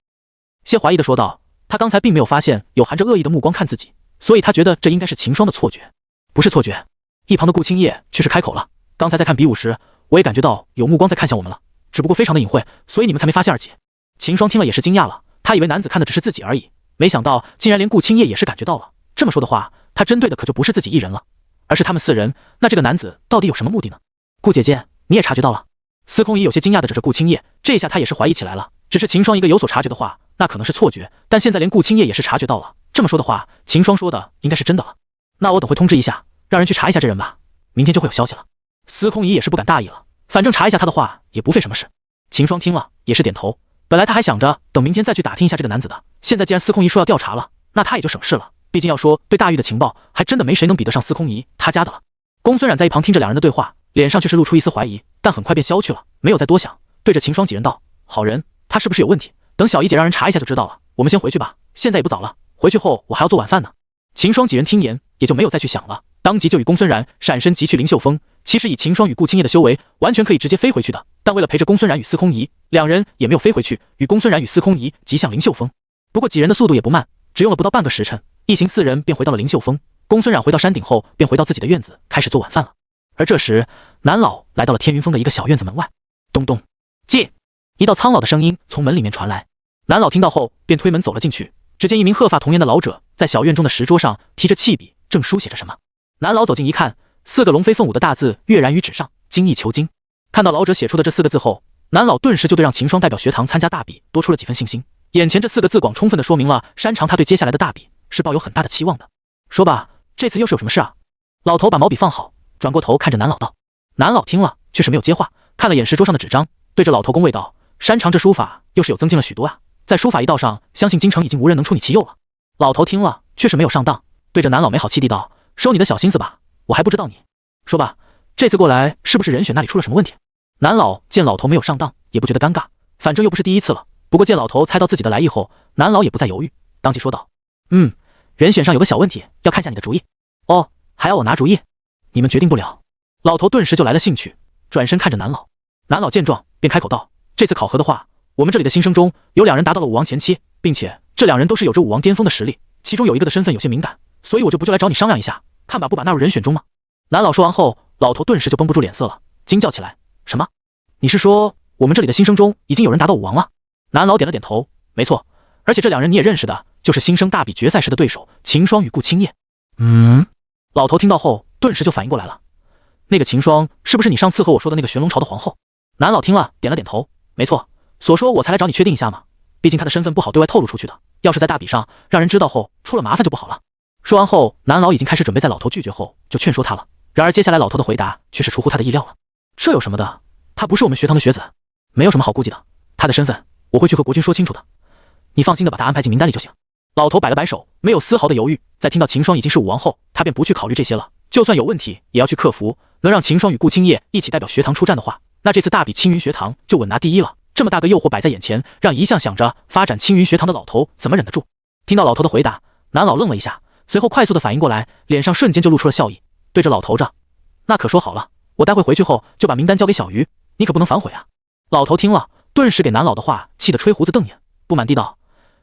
A: 些怀疑的说道。他刚才并没有发现有含着恶意的目光看自己，所以他觉得这应该是秦霜的错觉。“不是错觉。”一旁的顾青叶却是开口了：“刚才在看比武时，我也感觉到有目光在看向我们了，只不过非常的隐晦，所以你们才没发现而已。”秦霜听了也是惊讶了，他以为男子看的只是自己而已，没想到竟然连顾青叶也是感觉到了。这么说的话，他针对的可就不是自己一人了，而是他们4人。那这个男子到底有什么目的呢？“顾姐姐，你也察觉到了？”司空仪有些惊讶地指着顾青叶，这下他也是怀疑起来了。只是秦霜一个有所察觉的话，那可能是错觉，但现在连顾青叶也是察觉到了。这么说的话，秦霜说的应该是真的了。那我等会通知一下，让人去查一下这人吧，明天就会有消息了。司空仪也是不敢大意了，反正查一下他的话也不费什么事。秦霜听了也是点头，本来他还想着等明天再去打听一下这个男子的，现在既然司空仪说要调查了，那他也就省事了。毕竟要说对大玉的情报，还真的没谁能比得上司空仪他家的了。公孙冉在一旁听着2人的对话，脸上却是露出一丝怀疑，但很快便消去了，没有再多想，对着秦霜几人道：“好人，他是不是有问题？等小姨姐让人查一下就知道了。我们先回去吧，现在也不早了，回去后我还要做晚饭呢。”秦霜几人听言，也就没有再去想了，当即就与公孙然闪身急去灵秀峰。其实以秦霜与顾青叶的修为，完全可以直接飞回去的，但为了陪着公孙然与司空仪，两人也没有飞回去，与公孙然与司空仪急向灵秀峰。不过几人的速度也不慢，只用了不到半个时辰，一行4人便回到了灵秀峰。公孙冉回到山顶后，便回到自己的院子，开始做晚饭了。而这时，南老来到了天云峰的一个小院子门外，咚咚，进！一道苍老的声音从门里面传来。南老听到后，便推门走了进去，只见一名鹤发童颜的老者在小院中的石桌上提着器笔，正书写着什么。南老走近一看，4个龙飞凤舞的大字跃然于纸上，精益求精。看到老者写出的这4个字后，南老顿时就对让秦霜代表学堂参加大比多出了几分信心。眼前这4个字广充分地说明了山长他对接下来的大比是抱有很大的期望的。说吧，这次又是有什么事啊？老头把毛笔放好，转过头看着南老道。南老听了却是没有接话，看了眼石桌上的纸张，对着老头恭维道：“山长这书法又是有增进了许多啊，在书法一道上，相信京城已经无人能出你其右了。”老头听了却是没有上当，对着南老没好气地道：“收你的小心思吧，我还不知道你。说吧，这次过来是不是人选那里出了什么问题？”南老见老头没有上当，也不觉得尴尬，反正又不是第一次了。不过见老头猜到自己的来意后，南老也不再犹豫，当即说道：“人选上有个小问题，要看下你的主意。”“哦，还要我拿主意？你们决定不了。”老头顿时就来了兴趣，转身看着南老。南老见状便开口道：“这次考核的话，我们这里的新生中有2人达到了武王前期，并且这2人都是有着武王巅峰的实力，其中有一个的身份有些敏感，所以我就不就来找你商量一下，看把不把纳入人选中吗？”南老说完后，老头顿时就绷不住脸色了，惊叫起来：“什么？你是说我们这里的新生中已经有人达到武王了？”南老点了点头：“没错，而且这2人你也认识的，就是新生大比决赛时的对手秦霜与顾青叶。”老头听到后顿时就反应过来了，那个秦霜是不是你上次和我说的那个玄龙朝的皇后？南老听了点了点头：“没错，所说我才来找你确定一下嘛，毕竟她的身份不好对外透露出去的，要是在大比上让人知道后出了麻烦就不好了。”说完后，南老已经开始准备在老头拒绝后就劝说他了，然而接下来老头的回答却是出乎他的意料了。这有什么的，他不是我们学堂的学子，没有什么好顾忌的，他的身份我会去和国君说清楚的，你放心的把他安排进名单里就行。老头摆了摆手，没有丝毫的犹豫，在听到秦霜已经是武王后，他便不去考虑这些了，就算有问题也要去克服。能让秦霜与顾青叶一起代表学堂出战的话，那这次大比青云学堂就稳拿第一了。这么大个诱惑摆在眼前，让一向想着发展青云学堂的老头怎么忍得住？听到老头的回答，南老愣了一下，随后快速的反应过来，脸上瞬间就露出了笑意，对着老头着：“那可说好了，我待会回去后就把名单交给小鱼，你可不能反悔啊。”老头听了顿时给南老的话气得吹胡子瞪眼，不满地道：“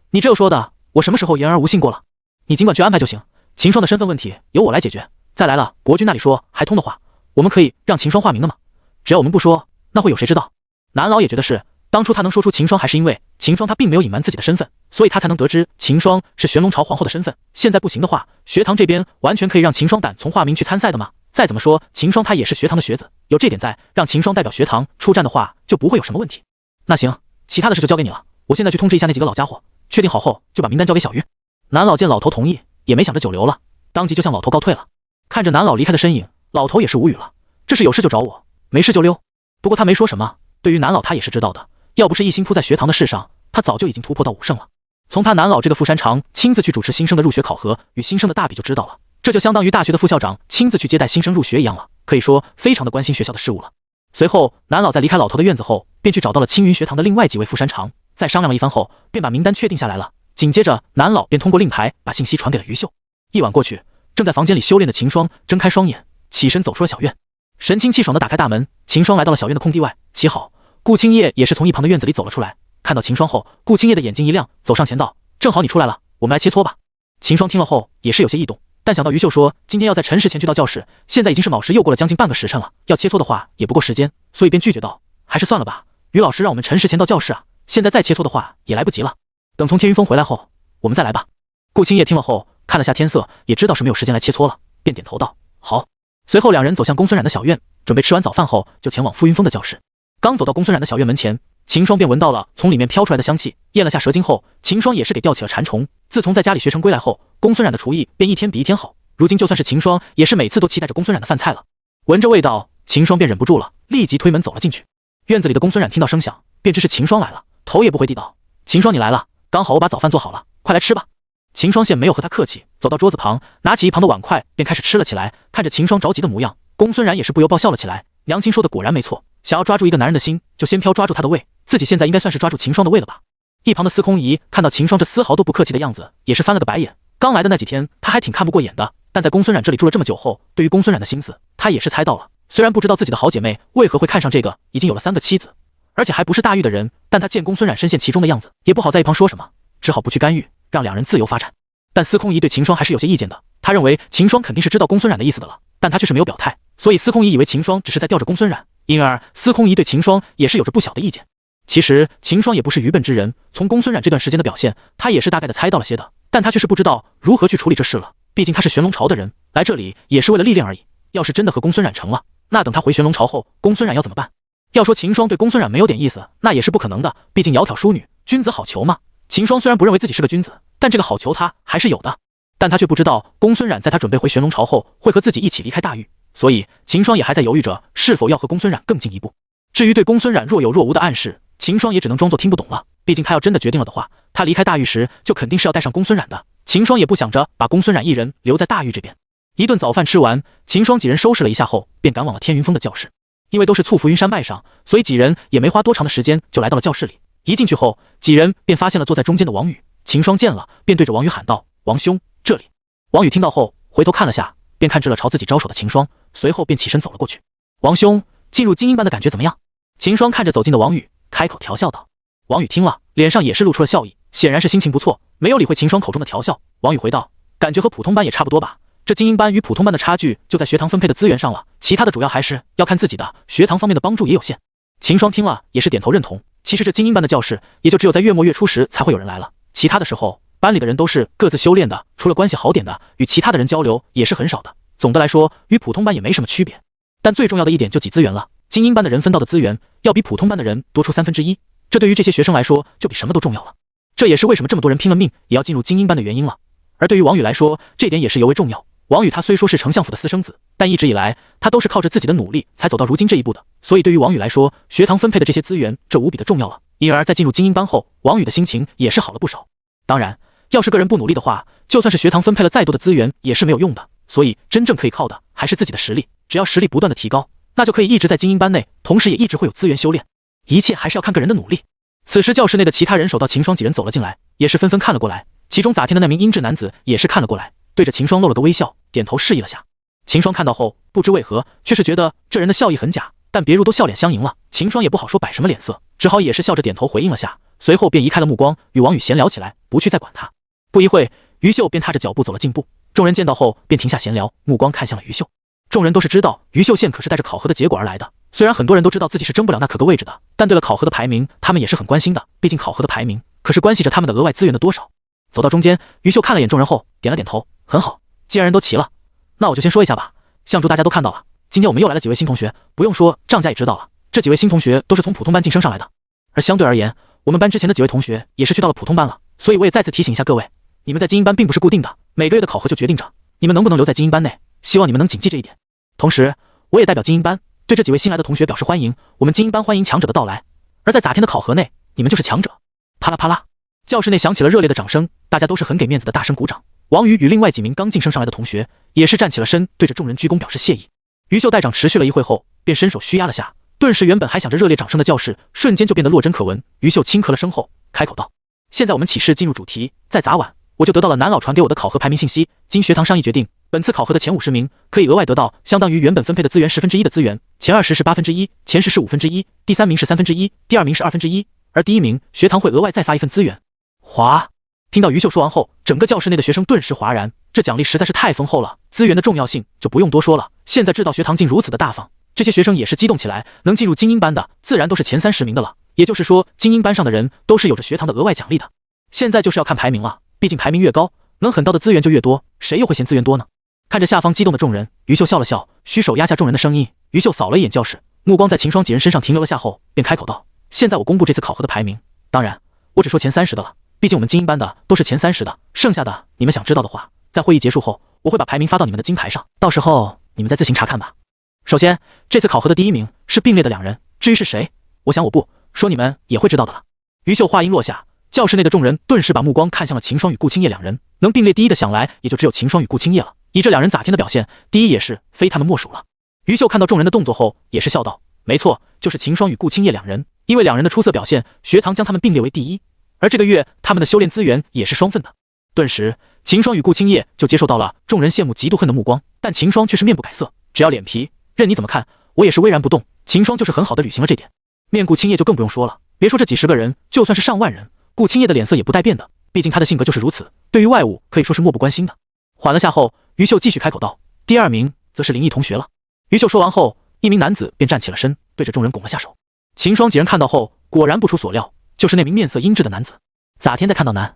A: 你这又说的，我什么时候言而无信过了？你尽管去安排就行，秦霜的身份问题由我来解决。再来了，国君那里说还通的话，我们可以让秦霜化名的嘛，只要我们不说，那会有谁知道？”南老也觉得是，当初他能说出秦霜，还是因为秦霜他并没有隐瞒自己的身份，所以他才能得知秦霜是玄龙朝皇后的身份。现在不行的话，学堂这边完全可以让秦霜胆从化名去参赛的嘛。再怎么说，秦霜他也是学堂的学子，有这点在，让秦霜代表学堂出战的话，就不会有什么问题。那行，其他的事就交给你了，我现在去通知一下那几个老家伙，确定好后就把名单交给小鱼。南老见老头同意，也没想着久留了，当即就向老头告退了。看着南老离开的身影，老头也是无语了，这是有事就找我，没事就溜。不过他没说什么，对于南老他也是知道的，要不是一心扑在学堂的事上，他早就已经突破到武圣了。从他南老这个副山长亲自去主持新生的入学考核与新生的大比就知道了，这就相当于大学的副校长亲自去接待新生入学一样了，可以说非常的关心学校的事务了。随后南老在离开老头的院子后，便去找到了青云学堂的另外几位副山长，在商量了一番后，便把名单确定下来了。紧接着南老便通过令牌把信息传给了于秀。一晚过去，正在房间里修炼的秦霜睁开双眼，起身走出了小院，神清气爽的打开大门。秦霜来到了小院的空地外，骑好。顾青叶也是从一旁的院子里走了出来，看到秦霜后，顾青叶的眼睛一亮，走上前道：“正好你出来了，我们来切磋吧。”秦霜听了后也是有些异动，但想到于秀说今天要在辰时前去到教室，现在已经是卯时，又过了将近半个时辰了，要切磋的话也不够时间，所以便拒绝道：“还是算了吧，于老师让我们辰时前到教室啊，现在再切磋的话也来不及了，等从天云峰回来后我们再来吧。”顾青叶听了后看了下天色，也知道是没有时间来切磋了，便点头道：“好。”随后两人走向公孙冉的小院，准备吃完早饭后就前往傅云峰的教室。刚走到公孙冉的小院门前，秦霜便闻到了从里面飘出来的香气，咽了下蛇精后，秦霜也是给吊起了馋虫。自从在家里学成归来后，公孙冉的厨艺便一天比一天好，如今就算是秦霜也是每次都期待着公孙冉的饭菜了。闻着味道，秦霜便忍不住了，立即推门走了进去。院子里的公孙冉听到声响，便知是秦霜来了，头也不回地道：“秦霜你来了，刚好我把早饭做好了，快来吃吧。”秦霜见没有和他客气，走到桌子旁，拿起一旁的碗筷便开始吃了起来。看着秦霜着急的模样，公孙冉也是不由爆笑了起来，娘亲说的果然没错，想要抓住一个男人的心，就先抓住他的胃，自己现在应该算是抓住秦霜的胃了吧。一旁的司空仪看到秦霜这丝毫都不客气的样子，也是翻了个白眼。刚来的那几天，他还挺看不过眼的，但在公孙冉这里住了这么久后，对于公孙冉的心思，他也是猜到了。虽然不知道自己的好姐妹为何会看上这个已经有了3个妻子，而且还不是大狱的人，但他见公孙冉深陷其中的样子，也不好在一旁说什么，只好不去干预，让两人自由发展。但司空仪对秦霜还是有些意见的，他认为秦霜肯定是知道公孙冉的意思的了，但他却是没有表态，所以司空仪以为秦霜只是在吊着公孙冉，因而司空仪对秦霜也是有着不小的意见。其实秦霜也不是愚笨之人，从公孙冉这段时间的表现，他也是大概的猜到了些的，但他却是不知道如何去处理这事了。毕竟他是玄龙朝的人，来这里也是为了历练而已。要是真的和公孙冉成了，那等他回玄龙朝后，公孙冉要怎么办？要说秦霜对公孙冉没有点意思，那也是不可能的，毕竟窈窕淑女，君子好逑嘛。秦霜虽然不认为自己是个君子，但这个好逑他还是有的。但他却不知道公孙冉在他准备回玄龙朝后，会和自己一起离开大狱，所以秦霜也还在犹豫着是否要和公孙冉更进一步。至于对公孙冉若有若无的暗示，秦霜也只能装作听不懂了，毕竟他要真的决定了的话，他离开大狱时就肯定是要带上公孙冉的。秦霜也不想着把公孙冉一人留在大狱这边。一顿早饭吃完，秦霜几人收拾了一下后，便赶往了天云峰的教室。因为都是簇伏云山脉上，所以几人也没花多长的时间就来到了教室里。一进去后，几人便发现了坐在中间的王宇。秦霜见了，便对着王宇喊道：“王兄，这里。”王宇听到后，回头看了下，便看至了朝自己招手的秦霜，随后便起身走了过去。王兄，进入精英班的感觉怎么样？秦霜看着走近的王宇，开口调笑道。王宇听了，脸上也是露出了笑意，显然是心情不错，没有理会秦霜口中的调笑。王宇回道：“感觉和普通班也差不多吧。这精英班与普通班的差距就在学堂分配的资源上了，其他的主要还是要看自己的，学堂方面的帮助也有限。”秦霜听了也是点头认同。其实这精英班的教室也就只有在月末月初时才会有人来了，其他的时候班里的人都是各自修炼的，除了关系好点的，与其他的人交流也是很少的。总的来说，与普通班也没什么区别。但最重要的一点就挤资源了，精英班的人分到的资源要比普通班的人多出1/3，这对于这些学生来说就比什么都重要了。这也是为什么这么多人拼了命也要进入精英班的原因了。而对于王宇来说，这点也是尤为重要。王宇他虽说是丞相府的私生子，但一直以来他都是靠着自己的努力才走到如今这一步的，所以对于王宇来说，学堂分配的这些资源这无比的重要了。因而在进入精英班后，王宇的心情也是好了不少。当然，要是个人不努力的话，就算是学堂分配了再多的资源也是没有用的，所以真正可以靠的还是自己的实力。只要实力不断的提高，那就可以一直在精英班内，同时也一直会有资源修炼。一切还是要看个人的努力。此时教室内的其他人手到秦霜几人走了进来，也是纷纷看了过来。其中杂天的那名英质男子也是看了过来，对着秦霜露了个微笑，点头示意了下。秦霜看到后，不知为何，却是觉得这人的笑意很假，但别如都笑脸相迎了，秦霜也不好说摆什么脸色，只好也是笑着点头回应了下，随后便移开了目光，与王宇闲聊起来，不去再管他。不一会，于秀便踏着脚步走了进步，众人见到后便停下闲聊，目光看向了于秀。众人都是知道于秀现可是带着考核的结果而来的，虽然很多人都知道自己是争不了那可个位置的，但对了考核的排名，他们也是很关心的，毕竟考核的排名可是关系着他们的额外资源的多少。走到中间，于秀看了眼众人后，点了点头，很好，既然人都齐了，那我就先说一下吧。相助大家都看到了，今天我们又来了几位新同学，不用说，账家也知道了，这几位新同学都是从普通班晋升上来的。而相对而言，我们班之前的几位同学也是去到了普通班了，所以我也再次提醒一下各位，你们在精英班并不是固定的，每个月的考核就决定着你们能不能留在精英班内，希望你们能谨记这一点。同时，我也代表精英班对这几位新来的同学表示欢迎，我们精英班欢迎强者的到来，而在咋天的考核内，你们就是强者。啪啦啪啦，教室内响起了热烈的掌声，大家都是很给面子的大声鼓掌。王宇与另外几名刚晋升上来的同学也是站起了身，对着众人鞠躬表示谢意。于秀代长持续了一会后，便伸手虚压了下，顿时原本还响着热烈掌声的教室瞬间就变得落针可闻。于秀轻咳了声后，开口道：“现在我们起势进入主题，在早晚我就得到了南老传给我的考核排名信息，经学堂商议决定，本次考核的前50名可以额外得到相当于原本分配的资源1/10的资源，前20是1/8，前10是1/5，第3名是1/3，第2名是1/2，而第1名学堂会额外再发一份资源。”哗！听到于秀说完后，整个教室内的学生顿时哗然，这奖励实在是太丰厚了，资源的重要性就不用多说了，现在知道学堂竟如此的大方，这些学生也是激动起来，能进入精英班的自然都是前30名的了，也就是说精英班上的人都是有着学堂的额外奖励的。现在就是要看排名了，毕竟排名越高，能很到的资源就越多，谁又会嫌资源多呢？看着下方激动的众人，于秀笑了笑，虚手压下众人的声音。于秀扫了一眼教室，目光在秦霜几人身上停留了下后，便开口道：“现在我公布这次考核的排名，当然我只说前30的了，毕竟我们精英班的都是前30的，剩下的你们想知道的话，在会议结束后，我会把排名发到你们的金牌上，到时候你们再自行查看吧。首先，这次考核的第1名是并列的2人，至于是谁，我想我不说你们也会知道的了。”于秀话音落下，教室内的众人顿时把目光看向了秦霜与顾青叶2人，能并列第1的想来也就只有秦霜与顾青叶了。以这2人咋天的表现，第1也是非他们莫属了。于秀看到众人的动作后，也是笑道：“没错，就是秦霜与顾青叶两人。因为两人的出色表现，学堂将他们并列为第一。而这个月他们的修炼资源也是双份的。”顿时，秦霜与顾青叶就接受到了众人羡慕嫉妒恨的目光，但秦霜却是面不改色，只要脸皮，任你怎么看，我也是巍然不动。秦霜就是很好的履行了这点。面顾青叶就更不用说了，别说这几十个人，就算是上万人，顾青叶的脸色也不带变的，毕竟他的性格就是如此，对于外物可以说是漠不关心的。缓了下后，于秀继续开口道：“第二名则是林毅同学了。”于秀说完后，一名男子便站起了身，对着众人拱了下手。秦霜几人看到后，果然不出所料，就是那名面色阴鸷的男子。咋天在看到男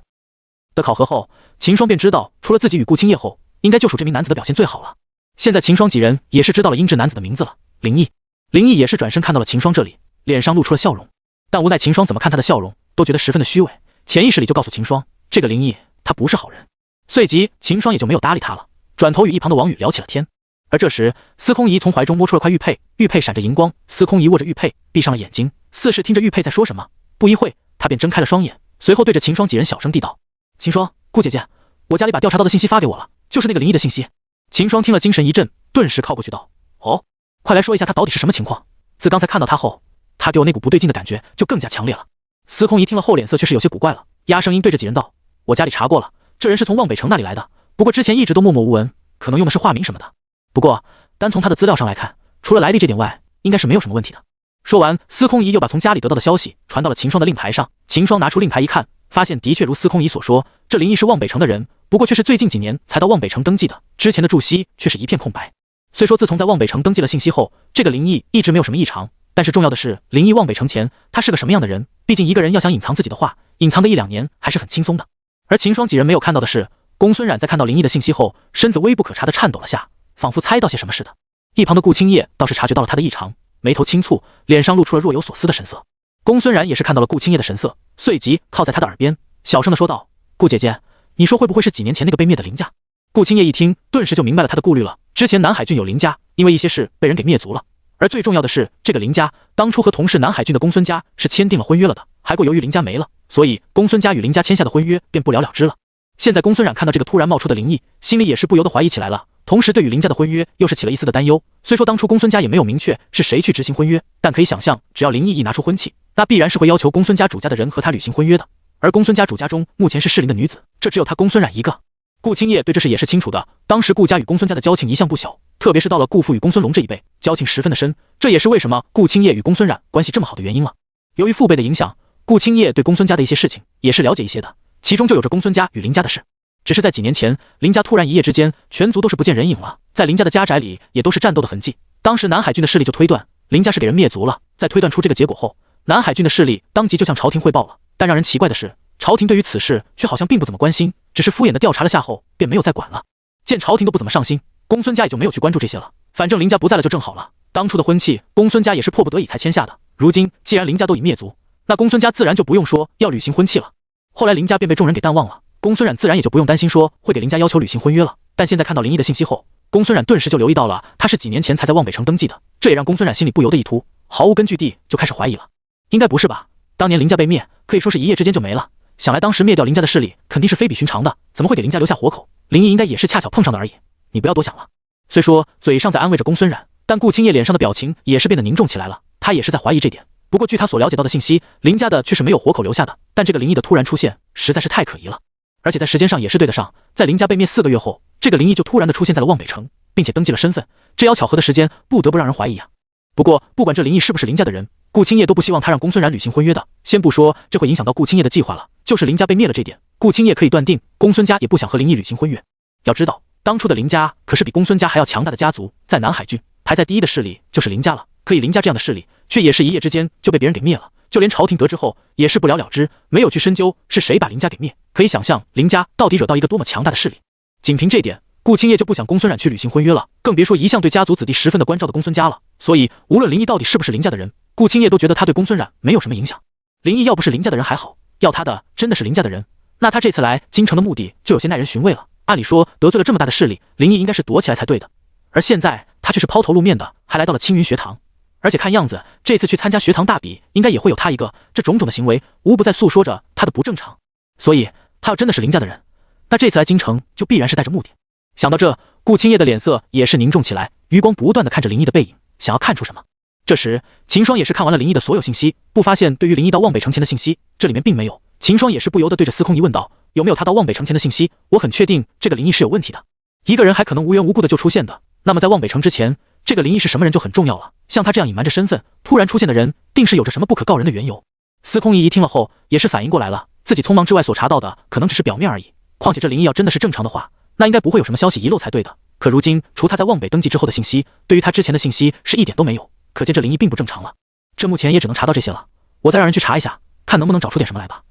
A: 的考核后，秦霜便知道，除了自己与顾青叶后，应该就属这名男子的表现最好了。现在秦霜几人也是知道了阴鸷男子的名字了，林毅。林毅也是转身看到了秦霜这里，脸上露出了笑容，但无奈秦霜怎么看他的笑容，都觉得十分的虚伪，潜意识里就告诉秦霜，这个林毅他不是好人。随即秦霜也就没有搭理他了，转头与一旁的王宇聊起了天。而这时，司空仪从怀中摸出了块玉佩，玉佩闪着银光，司空仪握着玉佩，闭上了眼睛，似是听着玉佩在说什么。不一会，他便睁开了双眼，随后对着秦霜几人小声地道：“秦霜，顾姐姐，我家里把调查到的信息发给我了，就是那个林毅的信息。”秦霜听了精神一振，顿时靠过去道：“哦，快来说一下他到底是什么情况？自刚才看到他后，他给我那股不对劲的感觉就更加强烈了。”司空仪听了后脸色却是有些古怪了，压声音对着几人道：“我家里查过了，这人是从望北城那里来的，不过之前一直都默默无闻，可能用的是化名什么的。不过单从他的资料上来看，除了来历这点外，应该是没有什么问题的。”说完，司空仪又把从家里得到的消息传到了秦霜的令牌上。秦霜拿出令牌一看，发现的确如司空仪所说，这林毅是望北城的人，不过却是最近几年才到望北城登记的，之前的驻西却是一片空白。虽说自从在望北城登记了信息后，这个林毅一直没有什么异常，但是重要的是，林毅望北城前他是个什么样的人？毕竟一个人要想隐藏自己的话，隐藏个1-2年还是很轻松的。而秦霜几人没有看到的是，公孙冉在看到林毅的信息后，身子微不可察的颤抖了下，仿佛猜到些什么似的。一旁的顾青叶倒是察觉到了他的异常，眉头轻蹙，脸上露出了若有所思的神色。公孙冉也是看到了顾青叶的神色，随即靠在他的耳边小声的说道：“顾姐姐，你说会不会是几年前那个被灭的林家？”顾青叶一听，顿时就明白了他的顾虑了。之前南海郡有林家，因为一些事被人给灭族了，而最重要的是，这个林家当初和同是南海郡的公孙家是签订了婚约了的，还过由于林家没了，所以公孙家与林家签下的婚约便不了了之了。现在公孙冉看到这个突然冒出的林毅，心里也是不由得怀疑起来了，同时对与林家的婚约又是起了一丝的担忧。虽说当初公孙家也没有明确是谁去执行婚约，但可以想象，只要林毅一拿出婚契，那必然是会要求公孙家主家的人和他履行婚约的。而公孙家主家中目前是适龄的女子，这只有他公孙冉一个。顾青叶对这事也是清楚的，当时顾家与公孙家的交情一向不小，特别是到了顾父与公孙龙这一辈，交情十分的深，这也是为什么顾青叶与公孙冉关系这么好的原因了。由于父辈的影响，顾青叶对公孙家的一些事情也是了解一些的，其中就有着公孙家与林家的事。只是在几年前，林家突然一夜之间全族都是不见人影了，在林家的家宅里也都是战斗的痕迹。当时南海郡的势力就推断林家是给人灭族了，在推断出这个结果后，南海郡的势力当即就向朝廷汇报了。但让人奇怪的是，朝廷对于此事却好像并不怎么关心，只是敷衍的调查了下后便没有再管了。见朝廷都不怎么上心，公孙家也就没有去关注这些了。反正林家不在了就正好了，当初的婚契公孙家也是迫不得已才签下的，如今既然林家都已灭族，那公孙家自然就不用说要履行婚契了。后来林家便被众人给淡忘了，公孙冉自然也就不用担心说会给林家要求履行婚约了。但现在看到林毅的信息后，公孙冉顿时就留意到了他是几年前才在望北城登记的，这也让公孙冉心里不由得一突，毫无根据地就开始怀疑了。应该不是吧？当年林家被灭，可以说是一夜之间就没了，想来当时灭掉林家的势力肯定是非比寻常的，怎么会给林家留下活口？林毅应该也是恰巧碰上的而已，你不要多想了。虽说嘴上在安慰着公孙冉，但顾青叶脸上的表情也是变得凝重起来了，他也是在怀疑这点。不过据他所了解到的信息，林家的却是没有活口留下的，但这个林毅的突然出现实在是太可疑了，而且在时间上也是对得上，在林家被灭4个月后，这个林毅就突然的出现在了望北城，并且登记了身份，这要巧合的时间不得不让人怀疑啊。不过不管这林毅是不是林家的人，顾青叶都不希望他让公孙冉履行婚约的。先不说这会影响到顾青叶的计划了，就是林家被灭了这点，顾青叶可以断定公孙家也不想和林毅履行婚约。要知道当初的林家可是比公孙家还要强大的家族，在南海郡排在第一的势力就是林家了，可以林家这样的势力却也是一夜之间就被别人给灭了，就连朝廷得知后也是不了了之，没有去深究是谁把林家给灭，可以想象林家到底惹到一个多么强大的势力。仅凭这点，顾青叶就不想公孙冉去履行婚约了，更别说一向对家族子弟十分的关照的公孙家了。所以无论林毅到底是不是林家的人，顾青叶都觉得他对公孙冉没有什么影响。林毅要不是林家的人还好，要他的真的是林家的人，那他这次来京城的目的就有些耐人寻味了。按理说得罪了这么大的势力，林毅应该是躲起来才对的，而现在他却是抛头露面的，还来到了青云学堂，而且看样子这次去参加学堂大比应该也会有他一个，这种种的行为无不在诉说着他的不正常。所以他要真的是林家的人，那这次来京城就必然是带着目的。想到这，顾青叶的脸色也是凝重起来，余光不断地看着林毅的背影，想要看出什么。这时，秦霜也是看完了林毅的所有信息，不发现对于林毅到望北城前的信息，这里面并没有。秦霜也是不由得对着司空仪问道：“有没有他到望北城前的信息？我很确定这个林毅是有问题的。一个人还可能无缘无故的就出现的，那么在望北城之前，这个林毅是什么人就很重要了。像他这样隐瞒着身份突然出现的人，定是有着什么不可告人的缘由。”司空仪一听了后，也是反应过来了，自己匆忙之外所查到的可能只是表面而已。况且这林毅要真的是正常的话，那应该不会有什么消息遗漏才对的。可如今除他在望北登记之后的信息，对于他之前的信息是一点都没有，可见这林毅并不正常了。这目前也只能查到这些了，我再让人去查一下，看能不能找出点什么来吧。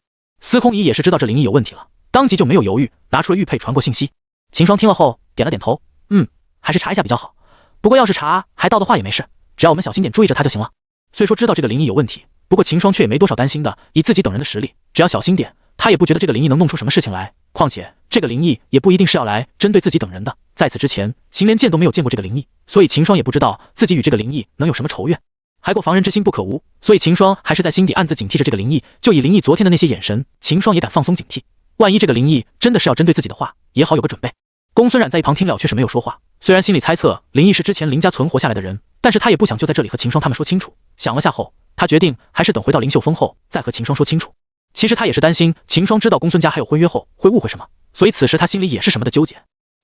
A: 司空仪也是知道这林毅有问题了，当即就没有犹豫，拿出了玉佩传过信息。秦霜听了后点了点头，还是查一下比较好。不过要是查还盗的话也没事，只要我们小心点注意着他就行了。虽说知道这个林毅有问题，不过秦霜却也没多少担心的，以自己等人的实力，只要小心点，他也不觉得这个林毅能弄出什么事情来。况且这个林毅也不一定是要来针对自己等人的，在此之前秦连见都没有见过这个林毅，所以秦霜也不知道自己与这个林毅能有什么仇怨。还过防人之心不可无，所以秦霜还是在心底暗自警惕着这个林毅。就以林毅昨天的那些眼神，秦霜也敢放松警惕，万一这个林毅真的是要针对自己的话，也好有个准备。公孙冉在一旁听了却是没有说话，虽然心里猜测林毅是之前林家存活下来的人，但是他也不想就在这里和秦霜他们说清楚。想了下后，他决定还是等回到灵秀峰后再和秦霜说清楚。其实他也是担心秦霜知道公孙家还有婚约后会误会什么，所以此时他心里也是什么的纠结。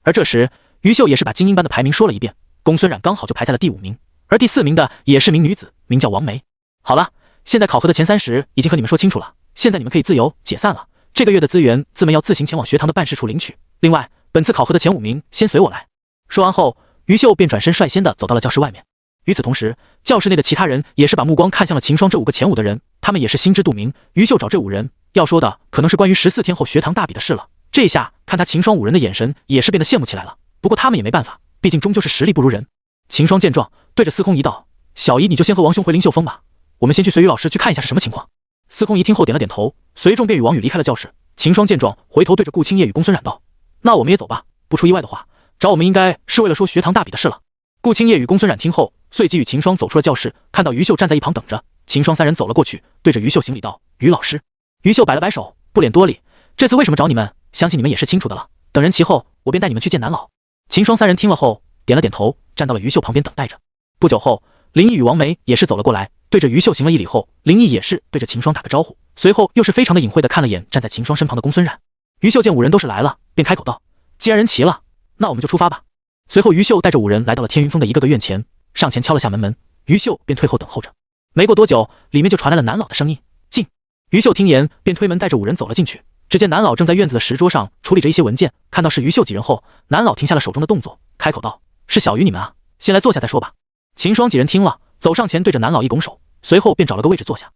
A: 而这时于秀也是把精英班的排名说了一遍，公孙冉刚好就排在了第5名，而第4名的也是名女子，名叫王梅。好了，现在考核的前30已经和你们说清楚了，现在你们可以自由解散了。这个月的资源自们要自行前往学堂的办事处领取，另外本次考核的前5名先随我来。说完后，于秀便转身率先的走到了教室外面。与此同时，教室内的其他人也是把目光看向了秦霜这5个前5的人，他们也是心知肚明，于秀找这5人要说的可能是关于14天后学堂大比的事了。这下看他秦霜5人的眼神也是变得羡慕起来了，不过他们也没办法，毕竟终究是实力不如人。秦霜见状，对着司空仪道：“小姨你就先和王兄回灵秀峰吧，我们先去随于老师去看一下是什么情况。”司空仪听后点了点头，随众便与王宇离开了教室。秦霜见状，回头对着顾青叶与公孙冉道：“那我们也走吧，不出意外的话，找我们应该是为了说学堂大比的事了。”顾青叶与公孙冉听后，随即与秦霜走出了教室，看到于秀站在一旁等着，秦霜3人走了过去，对着于秀行礼道：“于老师。”于秀摆了摆手，不脸多礼：“这次为什么找你们，相信你们也是清楚的了。等人齐后，我便带你们去见南老。”秦霜3人听了后，点了点头，站到了于秀旁边等待着。不久后，林毅与王梅也是走了过来，对着于秀行了一礼后，林毅也是对着秦霜打个招呼，随后又是非常的隐晦的看了眼站在秦霜身旁的公孙冉。于秀见5人都是来了，便开口道：“既然人齐了，那我们就出发吧。”随后于秀带着5人来到了天云峰的一个个院前，上前敲了下门，于秀便退后等候着。没过多久，里面就传来了南老的声音：“进。”于秀听言，便推门带着5人走了进去。只见南老正在院子的石桌上处理着一些文件，看到是于秀几人后，南老停下了手中的动作，开口道：“是小鱼你们啊，先来坐下再说吧。”秦霜几人听了，走上前对着南老一拱手，随后便找了个位置坐下。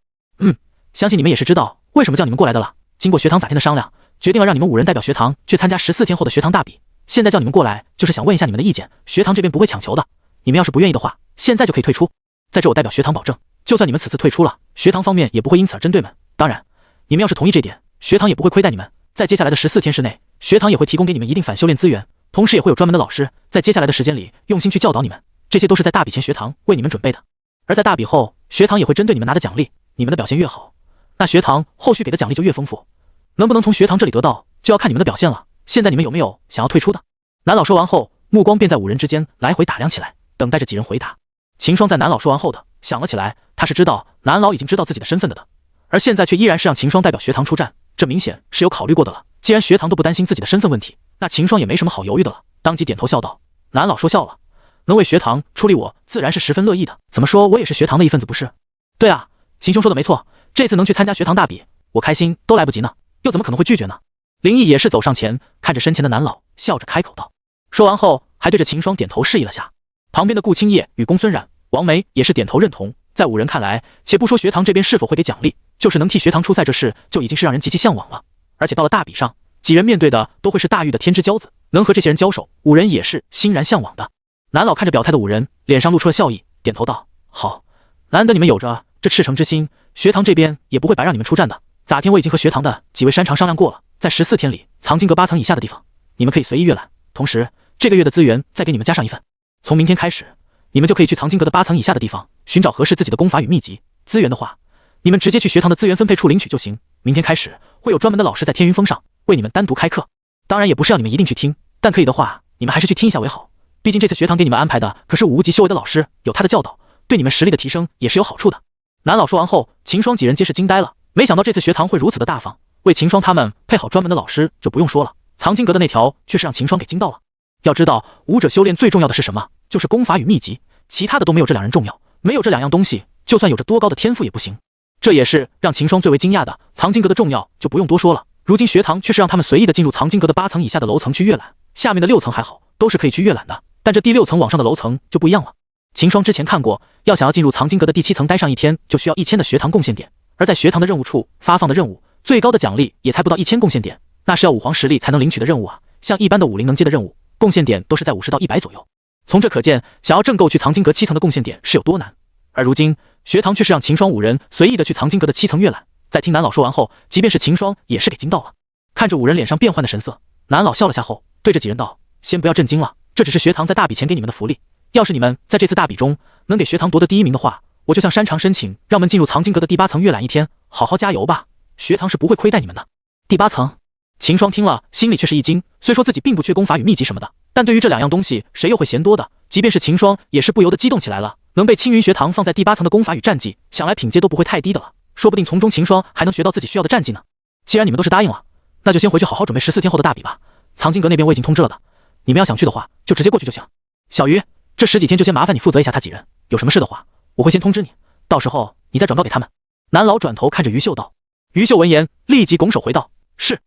A: 相信你们也是知道为什么叫你们过来的了。经过学堂咋天的商量，决定了让你们5人代表学堂去参加14天后的学堂大比。现在叫你们过来，就是想问一下你们的意见，学堂这边不会强求的，你们要是不愿意的话，现在就可以退出。在这我代表学堂保证，就算你们此次退出了，学堂方面也不会因此而针对们。当然，你们要是同意这点，学堂也不会亏待你们。在接下来的14天之内，学堂也会提供给你们一定反修炼资源，同时也会有专门的老师在接下来的时间里用心去教导你们。这些都是在大比前学堂为你们准备的，而在大比后，学堂也会针对你们拿的奖励，你们的表现越好，那学堂后续给的奖励就越丰富。能不能从学堂这里得到，就要看你们的表现了。现在你们有没有想要退出的？南老说完后，目光便在5人之间来回打量起来，等待着几人回答。秦霜在南老说完后的想了起来，他是知道南老已经知道自己的身份的，而现在却依然是让秦霜代表学堂出战，这明显是有考虑过的了。既然学堂都不担心自己的身份问题，那秦霜也没什么好犹豫的了，当即点头笑道：“南老说笑了，能为学堂出力，我自然是十分乐意的。怎么说我也是学堂的一份子，不是？”“对啊，秦兄说的没错，这次能去参加学堂大比，我开心都来不及呢，又怎么可能会拒绝呢？”林毅也是走上前，看着身前的南老，笑着开口道。说完后，还对着秦霜点头示意了下。旁边的顾青叶与公孙冉、王梅也是点头认同。在5人看来，且不说学堂这边是否会给奖励，就是能替学堂出赛这事，就已经是让人极其向往了。而且到了大比上，几人面对的都会是大域的天之骄子，能和这些人交手，5人也是欣然向往的。南老看着表态的5人，脸上露出了笑意，点头道：“好，难得你们有着这赤诚之心，学堂这边也不会白让你们出战的。咋天我已经和学堂的几位山长商量过了，在14天里，藏经阁8层以下的地方，你们可以随意阅览。同时，这个月的资源再给你们加上一份。从明天开始，你们就可以去藏经阁的8层以下的地方，寻找合适自己的功法与秘籍。资源的话，你们直接去学堂的资源分配处领取就行。明天开始，会有专门的老师在天云峰上为你们单独开课。当然，也不是要你们一定去听，但可以的话，你们还是去听一下为好。毕竟这次学堂给你们安排的可是5级修为的老师，有他的教导，对你们实力的提升也是有好处的。南老说完后，秦霜几人皆是惊呆了，没想到这次学堂会如此的大方，为秦霜他们配好专门的老师就不用说了，藏经阁的那条却是让秦霜给惊到了。要知道，武者修炼最重要的是什么？就是功法与秘籍，其他的都没有这两人重要。没有这两样东西，就算有着多高的天赋也不行。这也是让秦霜最为惊讶的。藏经阁的重要就不用多说了，如今学堂却是让他们随意的进入藏经阁的8层以下的楼层去阅览，下面的6层还好，都是可以去阅览的，但这第6层往上的楼层就不一样了。秦霜之前看过，想要进入藏经阁的第7层待上1天，就需要1000的学堂贡献点，而在学堂的任务处发放的任务，最高的奖励也才不到1000贡献点，那是要武皇实力才能领取的任务啊！像一般的武灵能接的任务，贡献点都是在50到100左右。从这可见，想要挣够去藏经阁7层的贡献点是有多难。而如今学堂却是让秦霜5人随意的去藏经阁的7层阅览。在听南老说完后，即便是秦霜也是给惊到了。看着5人脸上变幻的神色，南老笑了下后，对着几人道：“先不要震惊了，这只是学堂在大比前给你们的福利。要是你们在这次大比中能给学堂夺得第1名的话，我就向山长申请，让们进入藏经阁的第8层阅览1天，好好加油吧！学堂是不会亏待你们的。”第8层，秦霜听了心里却是一惊。虽说自己并不缺功法与秘籍什么的，但对于这2样东西，谁又会嫌多的？即便是秦霜，也是不由得激动起来了。能被青云学堂放在第8层的功法与战绩，想来品阶都不会太低的了。说不定从中秦霜还能学到自己需要的战绩呢。既然你们都是答应了，那就先回去好好准备14天后的大比吧。藏经阁那边我已经通知了的，你们要想去的话，就直接过去就行。小鱼，这10几天就先麻烦你负责一下他几人，有什么事的话，我会先通知你，到时候你再转告给他们。南老转头看着于秀道。于秀闻言，立即拱手回道：“是。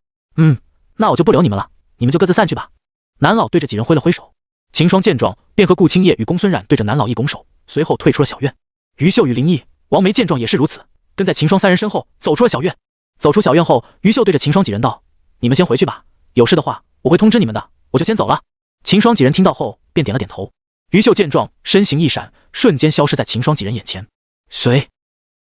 A: 那我就不留你们了，你们就各自散去吧。”南老对着几人挥了挥手。秦霜见状，便和顾青叶与公孙冉对着南老一拱手，随后退出了小院。于秀与林毅、王梅见状也是如此，跟在秦霜3人身后走出了小院。走出小院后，于秀对着秦霜几人道：“你们先回去吧，有事的话我会通知你们的，我就先走了。”秦霜几人听到后便点了点头。于秀见状，身形一闪，瞬间消失在秦霜几人眼前。随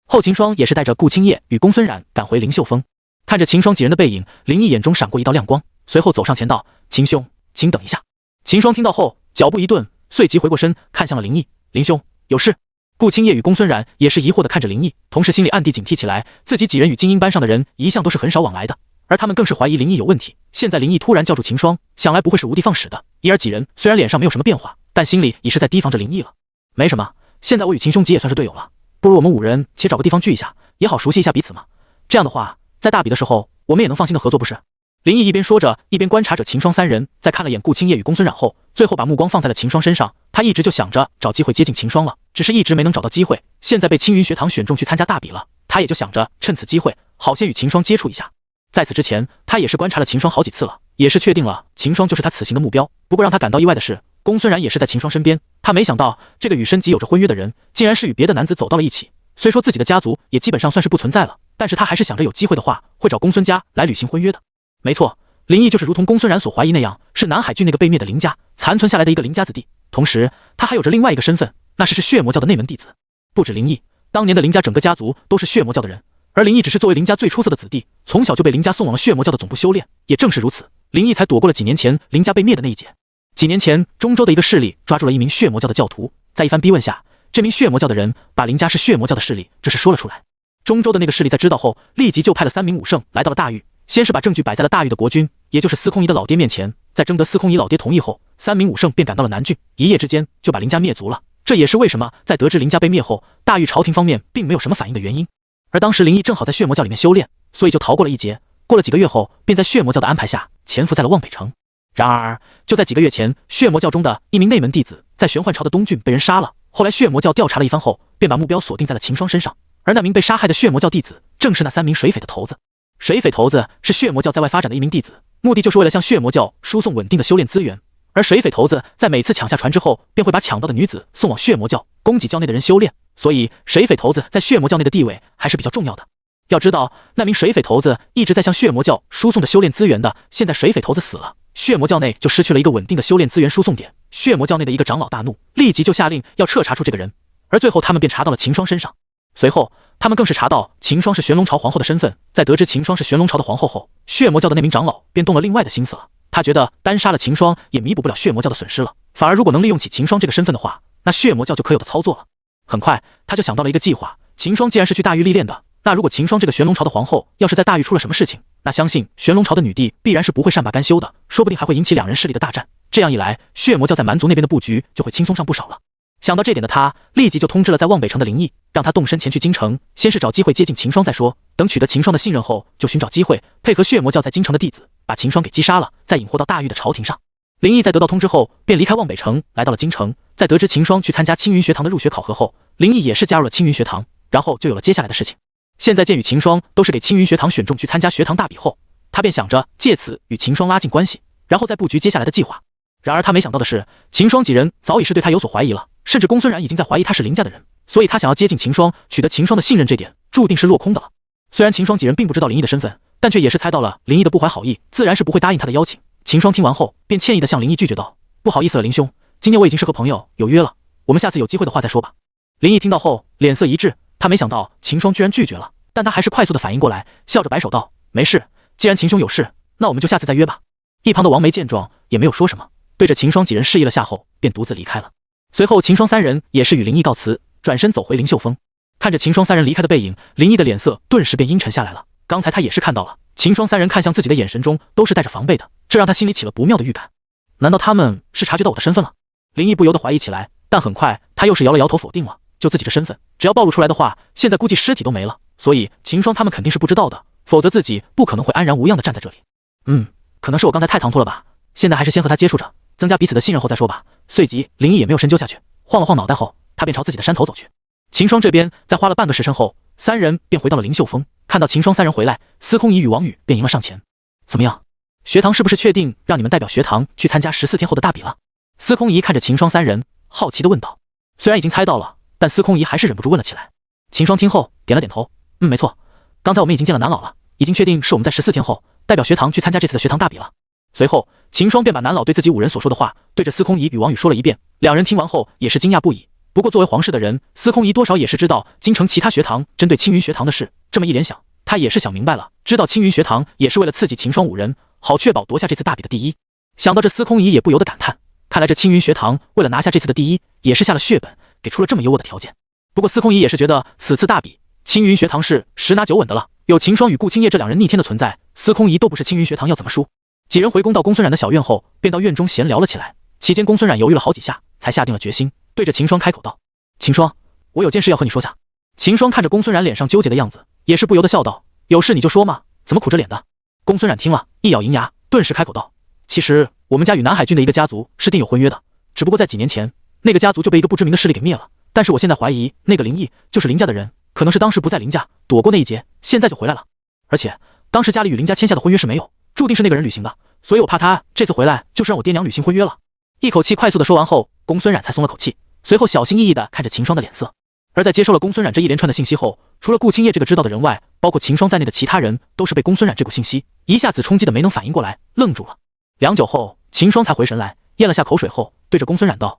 A: 后秦霜也是带着顾青叶与公孙冉赶回灵秀峰。看着秦霜几人的背影，林毅眼中闪过一道亮光，随后走上前道：“秦兄，请等一下。”秦霜听到后脚步一顿，随即回过身看向了林毅：“林兄，有事？”顾青叶与公孙冉也是疑惑地看着林毅，同时心里暗地警惕起来，自己几人与精英班上的人一向都是很少往来的，而他们更是怀疑林毅有问题。现在林毅突然叫住秦霜，想来不会是无的放矢的。因而几人虽然脸上没有什么变化，但心里已是在提防着林毅了。没什么，现在我与秦兄吉也算是队友了，不如我们5人且找个地方聚一下，也好熟悉一下彼此嘛。这样的话，在大比的时候，我们也能放心的合作，不是？林毅一边说着，一边观察着秦霜3人，在看了眼顾青叶与公孙冉后，最后把目光放在了秦霜身上。他一直就想着找机会接近秦霜了，只是一直没能找到机会。现在被青云学堂选中去参加大比了，他也就想着趁此机会，好先与秦霜接触一下。在此之前，他也是观察了秦霜好几次了，也是确定了秦霜就是他此行的目标。不过让他感到意外的是，公孙冉也是在秦霜身边。他没想到这个与申吉有着婚约的人，竟然是与别的男子走到了一起。虽说自己的家族也基本上算是不存在了，但是他还是想着有机会的话，会找公孙家来履行婚约的。没错，林毅就是如同公孙冉所怀疑那样，是南海郡那个被灭的林家残存下来的一个林家子弟。同时，他还有着另外一个身份，那是血魔教的内门弟子。不止林毅，当年的林家整个家族都是血魔教的人，而林毅只是作为林家最出色的子弟，从小就被林家送往了血魔教的总部修炼。也正是如此，林毅才躲过了几年前林家被灭的那一劫。几年前，中州的一个势力抓住了一名血魔教的教徒，在一番逼问下，这名血魔教的人把林家是血魔教的势力这事说了出来。中州的那个势力在知道后，立即就派了3名武圣来到了大狱，先是把证据摆在了大狱的国君，也就是司空仪的老爹面前。在征得司空仪老爹同意后，3名武圣便赶到了南郡，一夜之间就把林家灭族了。这也是为什么在得知林家被灭后，大狱朝廷方面并没有什么反应的原因。而当时林毅正好在血魔教里面修炼，所以就逃过了一劫。过了几个月后，便在血魔教的安排下潜伏在了望北城。然而就在几个月前，血魔教中的一名内门弟子在玄幻朝的东郡被人杀了。后来血魔教调查了一番后，便把目标锁定在了秦霜身上。而那名被杀害的血魔教弟子，正是那3名水匪的头子。水匪头子是血魔教在外发展的一名弟子，目的就是为了向血魔教输送稳定的修炼资源。而水匪头子在每次抢下船之后，便会把抢到的女子送往血魔教，供给教内的人修炼。所以水匪头子在血魔教内的地位还是比较重要的。要知道，那名水匪头子一直在向血魔教输送着修炼资源的，现在水匪头子死了，血魔教内就失去了一个稳定的修炼资源输送点。血魔教内的一个长老大怒，立即就下令要彻查出这个人。而最后他们便查到了秦霜身上。随后他们更是查到秦霜是玄龙朝皇后的身份。在得知秦霜是玄龙朝的皇后后，血魔教的那名长老便动了另外的心思了。他觉得单杀了秦霜也弥补不了血魔教的损失了，反而如果能利用起秦霜这个身份的话，那血魔教就可有的操作了。很快他就想到了一个计划，秦霜既然是去大狱历练的，那如果秦霜这个玄龙朝的皇后要是在大狱出了什么事情，那相信玄龙朝的女帝必然是不会善罢甘休的，说不定还会引起2人势力的大战。这样一来，血魔教在蛮族那边的布局就会轻松上不少了。想到这点的他，立即就通知了在望北城的林毅，让他动身前去京城，先是找机会接近秦霜再说。等取得秦霜的信任后，就寻找机会配合血魔教在京城的弟子，把秦霜给击杀了，再引祸到大玉的朝廷上。林毅在得到通知后，便离开望北城，来到了京城。在得知秦霜去参加青云学堂的入学考核后，林毅也是加入了青云学堂，然后就有了接下来的事情。现在见与秦霜都是给青云学堂选中去参加学堂大比后，他便想着借此与秦霜拉近关系，然后再布局接下来的计划。然而他没想到的是，秦霜几人早已是对他有所怀疑了，甚至公孙冉已经在怀疑他是林家的人，所以他想要接近秦霜，取得秦霜的信任，这点注定是落空的了。虽然秦霜几人并不知道林毅的身份，但却也是猜到了林毅的不怀好意，自然是不会答应他的邀请。秦霜听完后，便歉意地向林毅拒绝道：“不好意思了，林兄，今天我已经是和朋友有约了，我们下次有机会的话再说吧。”林毅听到后，脸色一滞，他没想到秦霜居然拒绝了，但他还是快速的反应过来，笑着摆手道：“没事，既然秦兄有事，那我们就下次再约吧。”一旁的王梅见状，也没有说什么，对着秦霜几人示意了下后，便独自离开了。随后秦霜三人也是与林毅告辞，转身走回灵秀峰。看着秦霜三人离开的背影，林毅的脸色顿时便阴沉下来了。刚才他也是看到了，秦霜三人看向自己的眼神中都是带着防备的，这让他心里起了不妙的预感。难道他们是察觉到我的身份了？林毅不由得怀疑起来，但很快他又是摇了摇头否定了。就自己的身份，只要暴露出来的话，现在估计尸体都没了，所以秦霜他们肯定是不知道的，否则自己不可能会安然无恙的站在这里。可能是我刚才太唐突了吧，现在还是先和他接触着，增加彼此的信任后再说吧。随即林毅也没有深究下去，晃了晃脑袋后，他便朝自己的山头走去。秦霜这边在花了半个时辰后，三人便回到了灵秀峰。看到秦霜三人回来，司空仪与王宇便迎了上前。怎么样，学堂是不是确定让你们代表学堂去参加14天后的大比了？司空仪看着秦霜三人，好奇地问道。虽然已经猜到了，但司空仪还是忍不住问了起来。秦霜听后点了点头，没错，刚才我们已经见了南老了，已经确定是我们在14天后代表学堂去参加这次的学堂大比了。随后秦霜便把南老对自己5人所说的话对着司空仪与王宇说了一遍，两人听完后也是惊讶不已。不过作为皇室的人，司空仪多少也是知道京城其他学堂针对青云学堂的事，这么一联想，他也是想明白了，知道青云学堂也是为了刺激秦霜5人，好确保夺下这次大比的第一。想到这，司空仪也不由得感叹，看来这青云学堂为了拿下这次的第一，也是下了血本，给出了这么优渥的条件。不过司空仪也是觉得此次大比青云学堂是10拿9稳的了，有秦霜与顾青叶这两人逆天的存在，司空仪都不是青云学堂要怎么输。几人回宫到公孙冉的小院后，便到院中闲聊了起来。期间公孙冉犹豫了好几下，才下定了决心，对着秦霜开口道：“秦霜，我有件事要和你说下。”秦霜看着公孙冉脸上纠结的样子，也是不由得笑道：“有事你就说嘛，怎么苦着脸的？”公孙冉听了，一咬银牙，顿时开口道：“其实我们家与南海郡的一个家族是定有婚约的，只不过在几年前，那个家族就被一个不知名的势力给灭了。但是我现在怀疑那个林毅就是林家的人，可能是当时不在林家躲过那一劫，现在就回来了。而且当时家里与林家签下的婚约是没有，注定是那个人履行的，所以我怕他这次回来就是让我爹娘履行婚约了。”一口气快速的说完后，公孙冉才松了口气，随后小心翼翼地看着秦霜的脸色。而在接收了公孙冉这一连串的信息后，除了顾青叶这个知道的人外，包括秦霜在内的其他人都是被公孙冉这股信息一下子冲击的没能反应过来，愣住了。良久后，秦霜才回神来，咽了下口水后，对着公孙冉道：“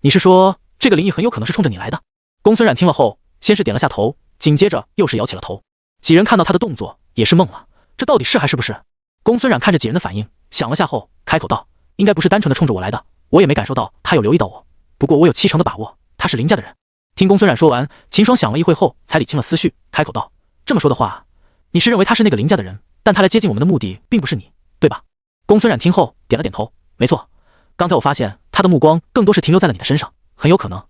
A: 你是说这个林毅很有可能是冲着你来的？”公孙冉听了后，先是点了下头，紧接着又是摇起了头。几人看到他的动作，也是懵了，这到底是还是不是？公孙冉看着几人的反应，想了下后，开口道：“应该不是单纯的冲着我来的，我也没感受到他有留意到我，不过我有70%的把握，他是林家的人。”听公孙冉说完，秦霜想了一会后，才理清了思绪，开口道：“这么说的话，你是认为他是那个林家的人，但他来接近我们的目的并不是你，对吧？”公孙冉听后点了点头，没错，刚才我发现他的目光更多是停留在了你的身上，很有可能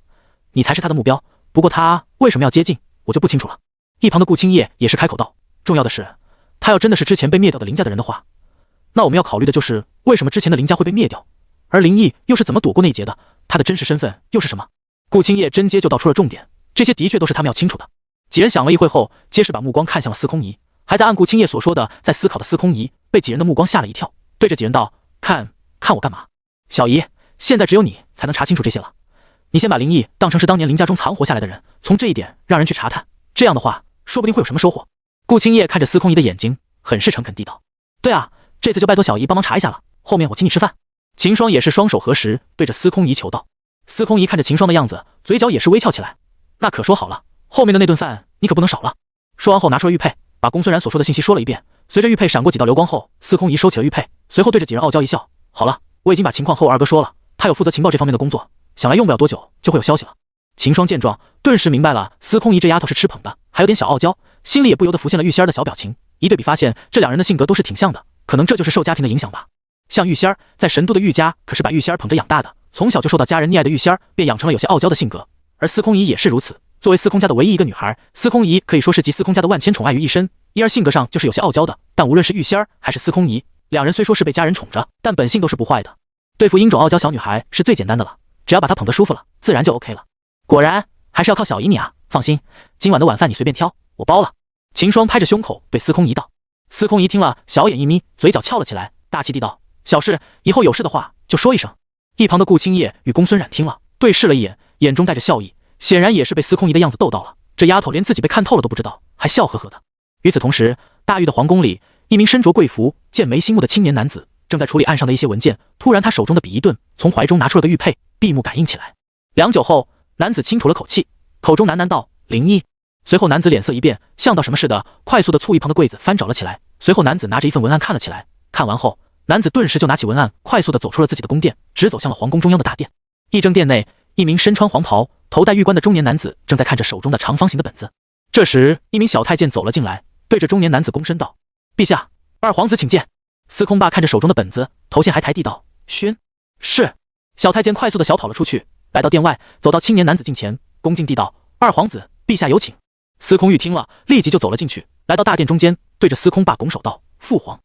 A: 你才是他的目标，不过他为什么要接近，我就不清楚了。一旁的顾青叶也是开口道：“重要的是，他要真的是之前被灭掉的林家的人的话，那我们要考虑的就是为什么之前的林家会被灭掉，而林毅又是怎么躲过那一劫的，他的真实身份又是什么？”顾青叶真接就道出了重点，这些的确都是他们要清楚的。几人想了一会后，皆是把目光看向了司空仪。还在按顾青叶所说的在思考的司空仪，被几人的目光吓了一跳，对着几人道：“看我干嘛？小姨，现在只有你才能查清楚这些了。你先把林毅当成是当年林家中藏活下来的人，从这一点让人去查探，这样的话，说不定会有什么收获。”顾青叶看着司空仪的眼睛，很是诚恳地道：“对啊，这次就拜托小姨帮忙查一下了，后面我请你吃饭。”秦霜也是双手合十，对着司空仪求道。司空仪看着秦霜的样子，嘴角也是微翘起来。那可说好了，后面的那顿饭你可不能少了。说完后拿出了玉佩，把公孙冉所说的信息说了一遍。随着玉佩闪过几道流光后，司空仪收起了玉佩，随后对着几人傲娇一笑：“好了，我已经把情况和我二哥说了，他有负责情报这方面的工作，想来用不了多久就会有消息了。”秦霜见状，顿时明白了司空仪这丫头是吃捧的，还有点小傲娇，心里也不由得浮现了玉仙儿的小表情。一对比发现这两人的性格都是挺像的，可能这就是受家庭的影响吧。像玉仙儿在神都的玉家可是把玉仙儿捧着养大的，从小就受到家人溺爱的玉仙儿便养成了有些傲娇的性格，而司空怡也是如此。作为司空家的唯一一个女孩，司空怡可以说是集司空家的万千宠爱于一身。一儿性格上就是有些傲娇的，但无论是玉仙儿还是司空怡，两人虽说是被家人宠着，但本性都是不坏的。对付阴种傲娇小女孩是最简单的了，只要把她捧得舒服了，自然就 OK 了。果然还是要靠小姨你啊，放心，今晚的晚饭你随便挑，我包了。秦霜拍着胸口对司空怡道。司空怡听了，小眼一眯，嘴角翘了起来，大气地道：小事，以后有事的话就说一声。一旁的顾青叶与公孙冉听了，对视了一眼，眼中带着笑意，显然也是被司空怡的样子逗到了。这丫头连自己被看透了都不知道，还笑呵呵的。与此同时，大玉的皇宫里，一名身着贵服、剑眉星目的青年男子正在处理案上的一些文件。突然，他手中的笔一顿，从怀中拿出了个玉佩，闭目感应起来。良久后，男子轻吐了口气，口中喃喃道：灵异。随后，男子脸色一变，像到什么似的，快速地促一旁的柜子翻找了起来。随后，男子拿着一份文案看了起来。看完后，男子顿时就拿起文案，快速地走出了自己的宫殿，直走向了皇宫中央的大殿。议政殿内，一名身穿黄袍、头戴玉冠的中年男子正在看着手中的长方形的本子。这时，一名小太监走了进来，对着中年男子躬身道：陛下，二皇子请见。司空霸看着手中的本子，头线还抬地道：宣。是。小太监快速地小跑了出去，来到殿外，走到青年男子近前，恭敬地道：二皇子，陛下有请。司空玉听了，立即就走了进去，来到大殿中间，对着司空霸拱手道：父皇。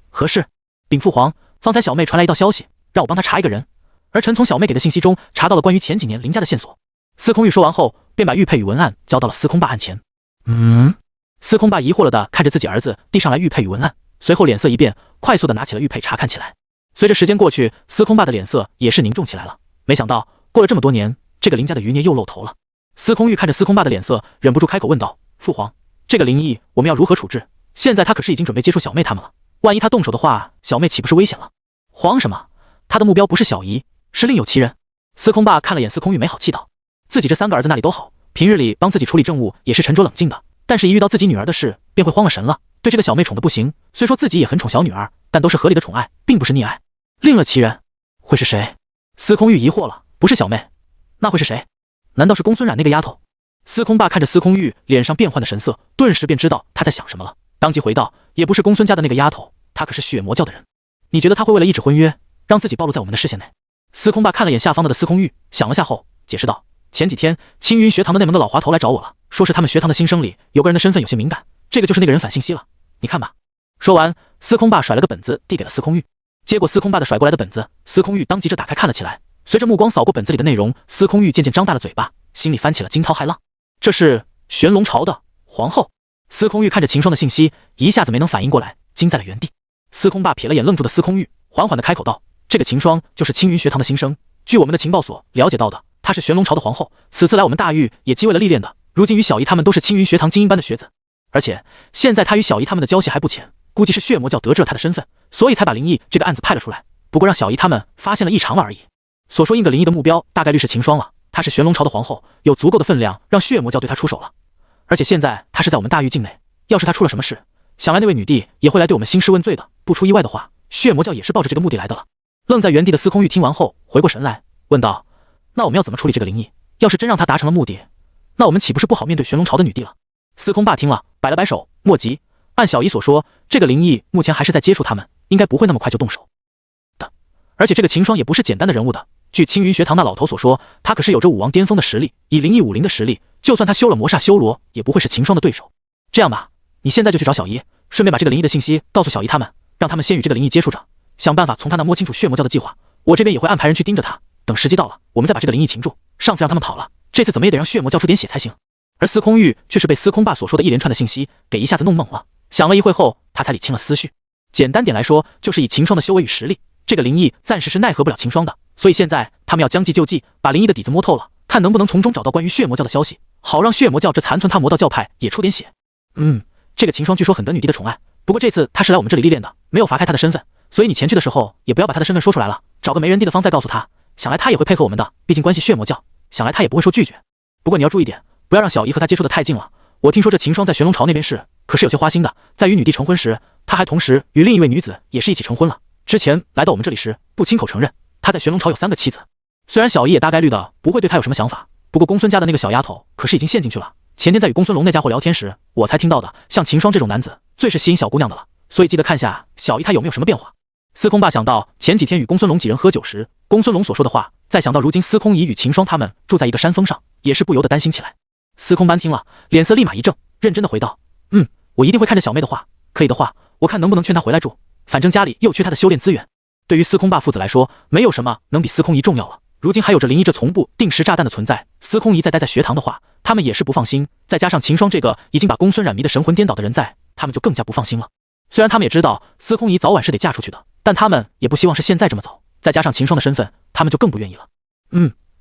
A: 何事？禀父皇，方才小妹传来一道消息，让我帮她查一个人，而臣从小妹给的信息中查到了关于前几年林家的线索。司空玉说完后，便把玉佩与文案交到了司空霸案前。司空霸疑惑了的看着自己儿子递上来玉佩与文案，随后脸色一变，快速的拿起了玉佩查看起来。随着时间过去，司空霸的脸色也是凝重起来了。没想到过了这么多年，这个林家的余孽又露头了。司空玉看着司空霸的脸色，忍不住开口问道：父皇，这个林毅我们要如何处置？现在他可是已经准备接触小妹他们了，万一他动手的话，小妹岂不是危险了？慌什么？他的目标不是小姨，是另有其人。司空霸看了眼司空玉，没好气道：自己这三个儿子那里都好，平日里帮自己处理政务也是沉着冷静的，但是一遇到自己女儿的事便会慌了神了，对这个小妹宠得不行。虽说自己也很宠小女儿，但都是合理的宠爱，并不是溺爱。另了其人会是谁？司空玉疑惑了，不是小妹，那会是谁？难道是公孙冉那个丫头？司空霸看着司空玉脸上变幻的神色，顿时便知道他在想什么了，当即回道：也不是公孙家的那个丫头，她可是血魔教的人。你觉得她会为了一纸婚约，让自己暴露在我们的视线内？司空霸看了眼下方的司空玉，想了下后解释道：前几天青云学堂的内门的老滑头来找我了，说是他们学堂的新生里有个人的身份有些敏感，这个就是那个人反信息了，你看吧。说完，司空霸甩了个本子递给了司空玉。接过司空霸的甩过来的本子，司空玉当即着打开看了起来。随着目光扫过本子里的内容，司空玉渐渐张大了嘴巴，心里翻起了惊涛骇浪。这是玄龙朝的皇后。司空玉看着秦霜的信息，一下子没能反应过来，惊在了原地。司空霸瞥了眼愣住的司空玉，缓缓地开口道：这个秦霜就是青云学堂的新生，据我们的情报所了解到的，她是玄龙朝的皇后，此次来我们大狱也既为了历练的，如今与小姨他们都是青云学堂精英班的学子，而且现在她与小姨他们的交情还不浅，估计是血魔教得知了她的身份，所以才把灵异这个案子派了出来，不过让小姨他们发现了异常了而已。所说应个灵异的目标大概率是秦霜了，她是玄龙朝的皇后，有足够的分量让血魔教对她出手了，而且现在她是在我们大狱境内，要是她出了什么事，想来那位女帝也会来对我们兴师问罪的，不出意外的话，血魔教也是抱着这个目的来的了。愣在原地的司空玉听完后回过神来，问道：那我们要怎么处理这个灵异？要是真让他达成了目的，那我们岂不是不好面对玄龙朝的女帝了？司空霸听了，摆了摆手，莫急，按小姨所说，这个灵异目前还是在接触他们，应该不会那么快就动手的。而且这个秦霜也不是简单的人物的，据青云学堂那老头所说，他可是有着武王巅峰的实力，以灵异武灵的实力，就算他修了魔煞修罗，也不会是秦霜的对手。这样吧，你现在就去找小姨，顺便把这个灵异的信息告诉小姨他们，让他们先与这个灵异接触着，想办法从他那摸清楚血魔教的计划。我这边也会安排人去盯着他，等时机到了，我们再把这个灵异擒住。上次让他们跑了，这次怎么也得让血魔教出点血才行。而司空玉却是被司空霸所说的一连串的信息给一下子弄懵了，想了一会后，他才理清了思绪。简单点来说，就是以秦霜的修为与实力，这个灵异暂时是奈何不了秦霜的，所以现在他们要将计就计，把灵异的底子摸透了，看能不能从中找到关于血魔教的消息，好让血魔教这残存他魔道教派也出点血。这个秦霜据说很得女帝的宠爱，不过这次他是来我们这里历练的，没有罚开他的身份，所以你前去的时候也不要把他的身份说出来了，找个没人地的方再告诉他，想来他也会配合我们的，毕竟关系血魔教，想来他也不会说拒绝。不过你要注意点，不要让小姨和他接触的太近了。我听说这秦霜在玄龙朝那边是可是有些花心的，在与女帝成婚时，他还同时与另一位女子也是一起成婚了。之前来到我们这里时，不亲口承认他在玄龙朝有3个妻子。虽然小姨也大概率的不会对他有什么想法，不过公孙家的那个小丫头可是已经陷进去了。前天在与公孙龙那家伙聊天时，我才听到的，像秦霜这种男子最是吸引小姑娘的了，所以记得看下小姨她有没有什么变化。司空霸想到前几天与公孙龙几人喝酒时，公孙龙所说的话，再想到如今司空仪与秦霜他们住在一个山峰上，也是不由得担心起来。司空班听了，脸色立马一正，认真的回道：“我一定会看着小妹的话，可以的话，我看能不能劝她回来住，反正家里又缺她的修炼资源。”对于司空霸父子来说，没有什么能比司空仪重要了。如今还有着灵异这从不定时炸弹的存在，司空仪再待在学堂的话，他们也是不放心。再加上秦霜这个已经把公孙冉迷得神魂颠倒的人在，他们就更加不放心了。虽然他们也知道司空仪早晚是得嫁出去的，但他们也不希望是现在这么早。再加上秦霜的身份，他们就更不愿意了。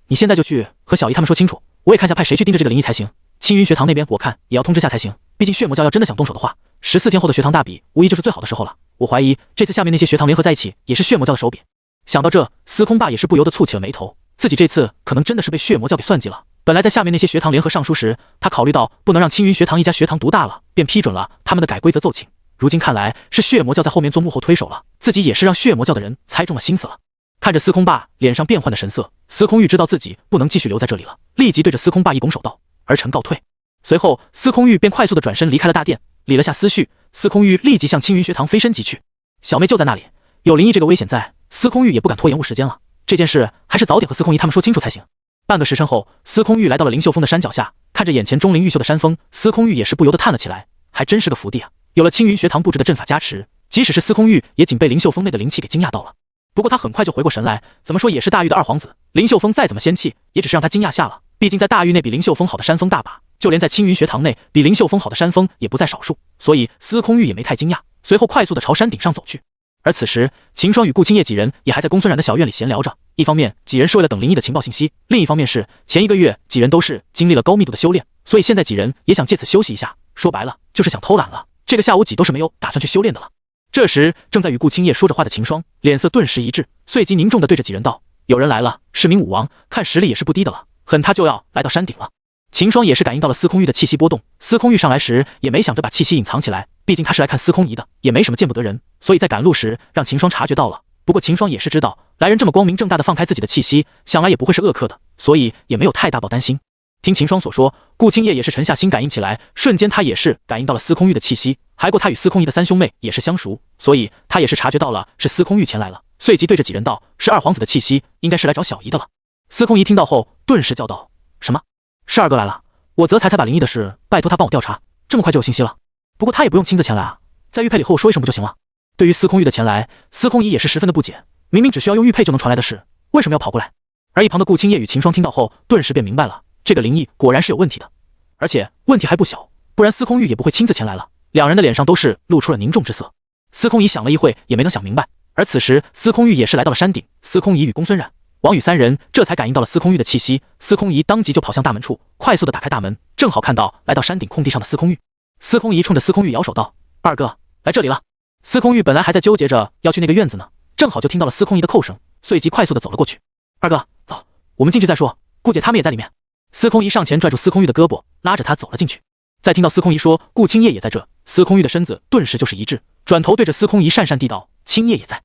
A: 你现在就去和小姨他们说清楚，我也看下派谁去盯着这个灵异才行。青云学堂那边我看也要通知下才行，毕竟血魔教要真的想动手的话，14天后的学堂大比无疑就是最好的时候了。我怀疑这次下面那些学堂联合在一起，也是血魔教的手笔。想到这，司空霸也是不由得蹙起了眉头，自己这次可能真的是被血魔教给算计了。本来在下面那些学堂联合上书时，他考虑到不能让青云学堂一家学堂独大了，便批准了他们的改规则奏请。如今看来是血魔教在后面做幕后推手了，自己也是让血魔教的人猜中了心思了。看着司空霸脸上变幻的神色，司空玉知道自己不能继续留在这里了，立即对着司空霸一拱手道：“儿臣告退。”随后司空玉便快速的转身离开了大殿，理了下思绪，司空玉立即向青云学堂飞身疾去。小妹就在那里，有灵异这个危险在，司空玉也不敢拖延误时间了。这件事还是早点和司空仪他们说清楚才行。半个时辰后，司空玉来到了灵秀峰的山脚下，看着眼前钟灵毓秀的山峰，司空玉也是不由得叹了起来，还真是个福地啊！有了青云学堂布置的阵法加持，即使是司空玉也仅被灵秀峰内的灵气给惊讶到了。不过他很快就回过神来，怎么说也是大玉的二皇子，灵秀峰再怎么仙气，也只是让他惊讶下了。毕竟在大玉内比灵秀峰好的山峰大把，就连在青云学堂内比灵秀峰好的山峰也不在少数，所以司空玉也没太惊讶，随后快速的朝山顶上走去。而此时，秦霜与顾青叶几人也还在公孙冉的小院里闲聊着。一方面，几人是为了等灵异的情报信息；另一方面是前1个月几人都是经历了高密度的修炼，所以现在几人也想借此休息一下。说白了，就是想偷懒了。这个下午几都是没有打算去修炼的了。这时，正在与顾青叶说着话的秦霜脸色顿时一滞，随即凝重地对着几人道：“有人来了，是名武王，看实力也是不低的了，很他就要来到山顶了。”秦霜也是感应到了司空玉的气息波动，司空玉上来时也没想着把气息隐藏起来，毕竟他是来看司空仪的，也没什么见不得人，所以在赶路时让秦霜察觉到了。不过秦霜也是知道来人这么光明正大的放开自己的气息，想来也不会是恶客的，所以也没有太大抱担心。听秦霜所说，顾青叶也是沉下心感应起来，瞬间他也是感应到了司空玉的气息，还过他与司空仪的三兄妹也是相熟，所以他也是察觉到了是司空玉前来了，随即对着几人道：“是二皇子的气息，应该是来找小姨的了。”司空仪听到后顿时叫道：“什么？是二哥来了？我则才把灵异的事拜托他帮我调查，这么快就有信息了？不过他也不用亲自前来啊，在玉佩里和我说一声不就行了？”对于司空玉的前来，司空仪也是十分的不解，明明只需要用玉佩就能传来的事，为什么要跑过来？而一旁的顾青叶与秦霜听到后，顿时便明白了，这个灵异果然是有问题的，而且问题还不小，不然司空玉也不会亲自前来了。两人的脸上都是露出了凝重之色。司空仪想了一会，也没能想明白。而此时，司空玉也是来到了山顶，司空仪与公孙冉、王宇三人这才感应到了司空玉的气息。司空仪当即就跑向大门处，快速的打开大门，正好看到来到山顶空地上的司空玉。司空仪冲着司空玉摇手道：“二哥，来这里了。”司空玉本来还在纠结着要去那个院子呢，正好就听到了司空仪的叩声，随即快速的走了过去。“二哥，走，我们进去再说，顾姐他们也在里面。”司空仪上前拽住司空玉的胳膊，拉着他走了进去。再听到司空仪说顾青叶也在这，司空玉的身子顿时就是一滞，转头对着司空仪讪讪地道：“青叶也在？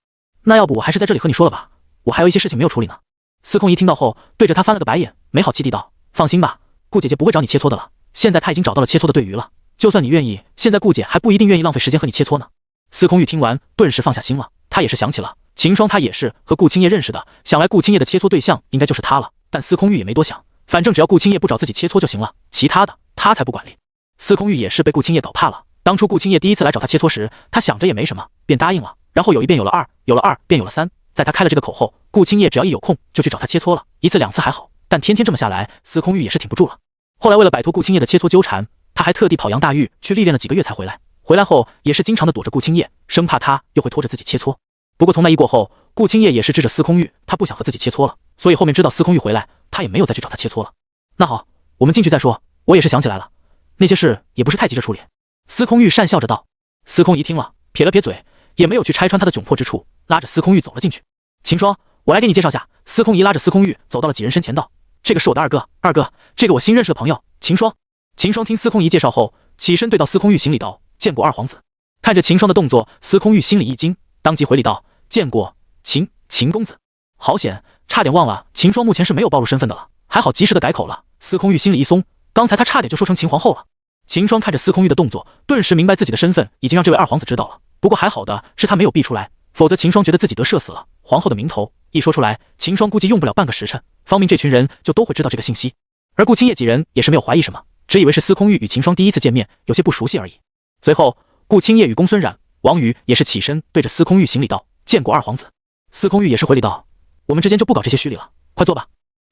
A: 那要不我还是在这里和你说了吧，我还有一些事情没有处理呢。”司空仪听到后，对着他翻了个白眼，没好气地道：“放心吧，顾姐姐不会找你切磋的了，现在她已经找到了切磋的对鱼了，就算你愿意，现在顾姐还不一定愿意浪费时间和你切磋呢。”司空玉听完，顿时放下心了，他也是想起了秦霜，他也是和顾青叶认识的，想来顾青叶的切磋对象应该就是他了。但司空玉也没多想，反正只要顾青叶不找自己切磋就行了，其他的他才不管理。司空玉也是被顾青叶搞怕了，当初顾青叶第一次来找他切磋时，他想着也没什么，便答应了。然后有一便有了二，有了二便有了三，在他开了这个口后，顾青叶只要一有空就去找他切磋了，一次两次还好，但天天这么下来，司空玉也是挺不住了。后来为了摆脱顾青叶的切磋纠缠，他还特地跑杨大玉去历练了几个月才回来。回来后也是经常的躲着顾青叶，生怕他又会拖着自己切磋。不过从那一过后，顾青叶也是支着司空玉，他不想和自己切磋了，所以后面知道司空玉回来，他也没有再去找他切磋了。那好，我们进去再说。我也是想起来了，那些事也不是太急着处理。司空玉讪笑着道。司空仪听了，撇了撇嘴，也没有去拆穿他的窘迫之处，拉着司空玉走了进去。秦霜，我来给你介绍下。司空仪拉着司空玉走到了几人身前道：“这个是我的二哥，二哥，这个我新认识的朋友秦霜。”秦霜听司空仪介绍后，起身对到司空玉行礼道：“见过二皇子。”看着秦霜的动作，司空玉心里一惊，当即回礼道：“见过秦公子。”好险，差点忘了秦霜目前是没有暴露身份的了，还好及时的改口了。司空玉心里一松，刚才他差点就说成秦皇后了。秦霜看着司空玉的动作，顿时明白自己的身份已经让这位二皇子知道了。不过还好的是他没有逼出来，否否则秦霜觉得自己得射死了皇后的名头，一说出来，秦霜估计用不了半个时辰，方明这群人就都会知道这个信息。而顾青叶几人也是没有怀疑什么，只以为是司空玉与秦霜第一次见面，有些不熟悉而已。随后，顾青叶与公孙冉、王宇也是起身对着司空玉行礼道：“见过二皇子。”司空玉也是回礼道：“我们之间就不搞这些虚礼了，快坐吧。”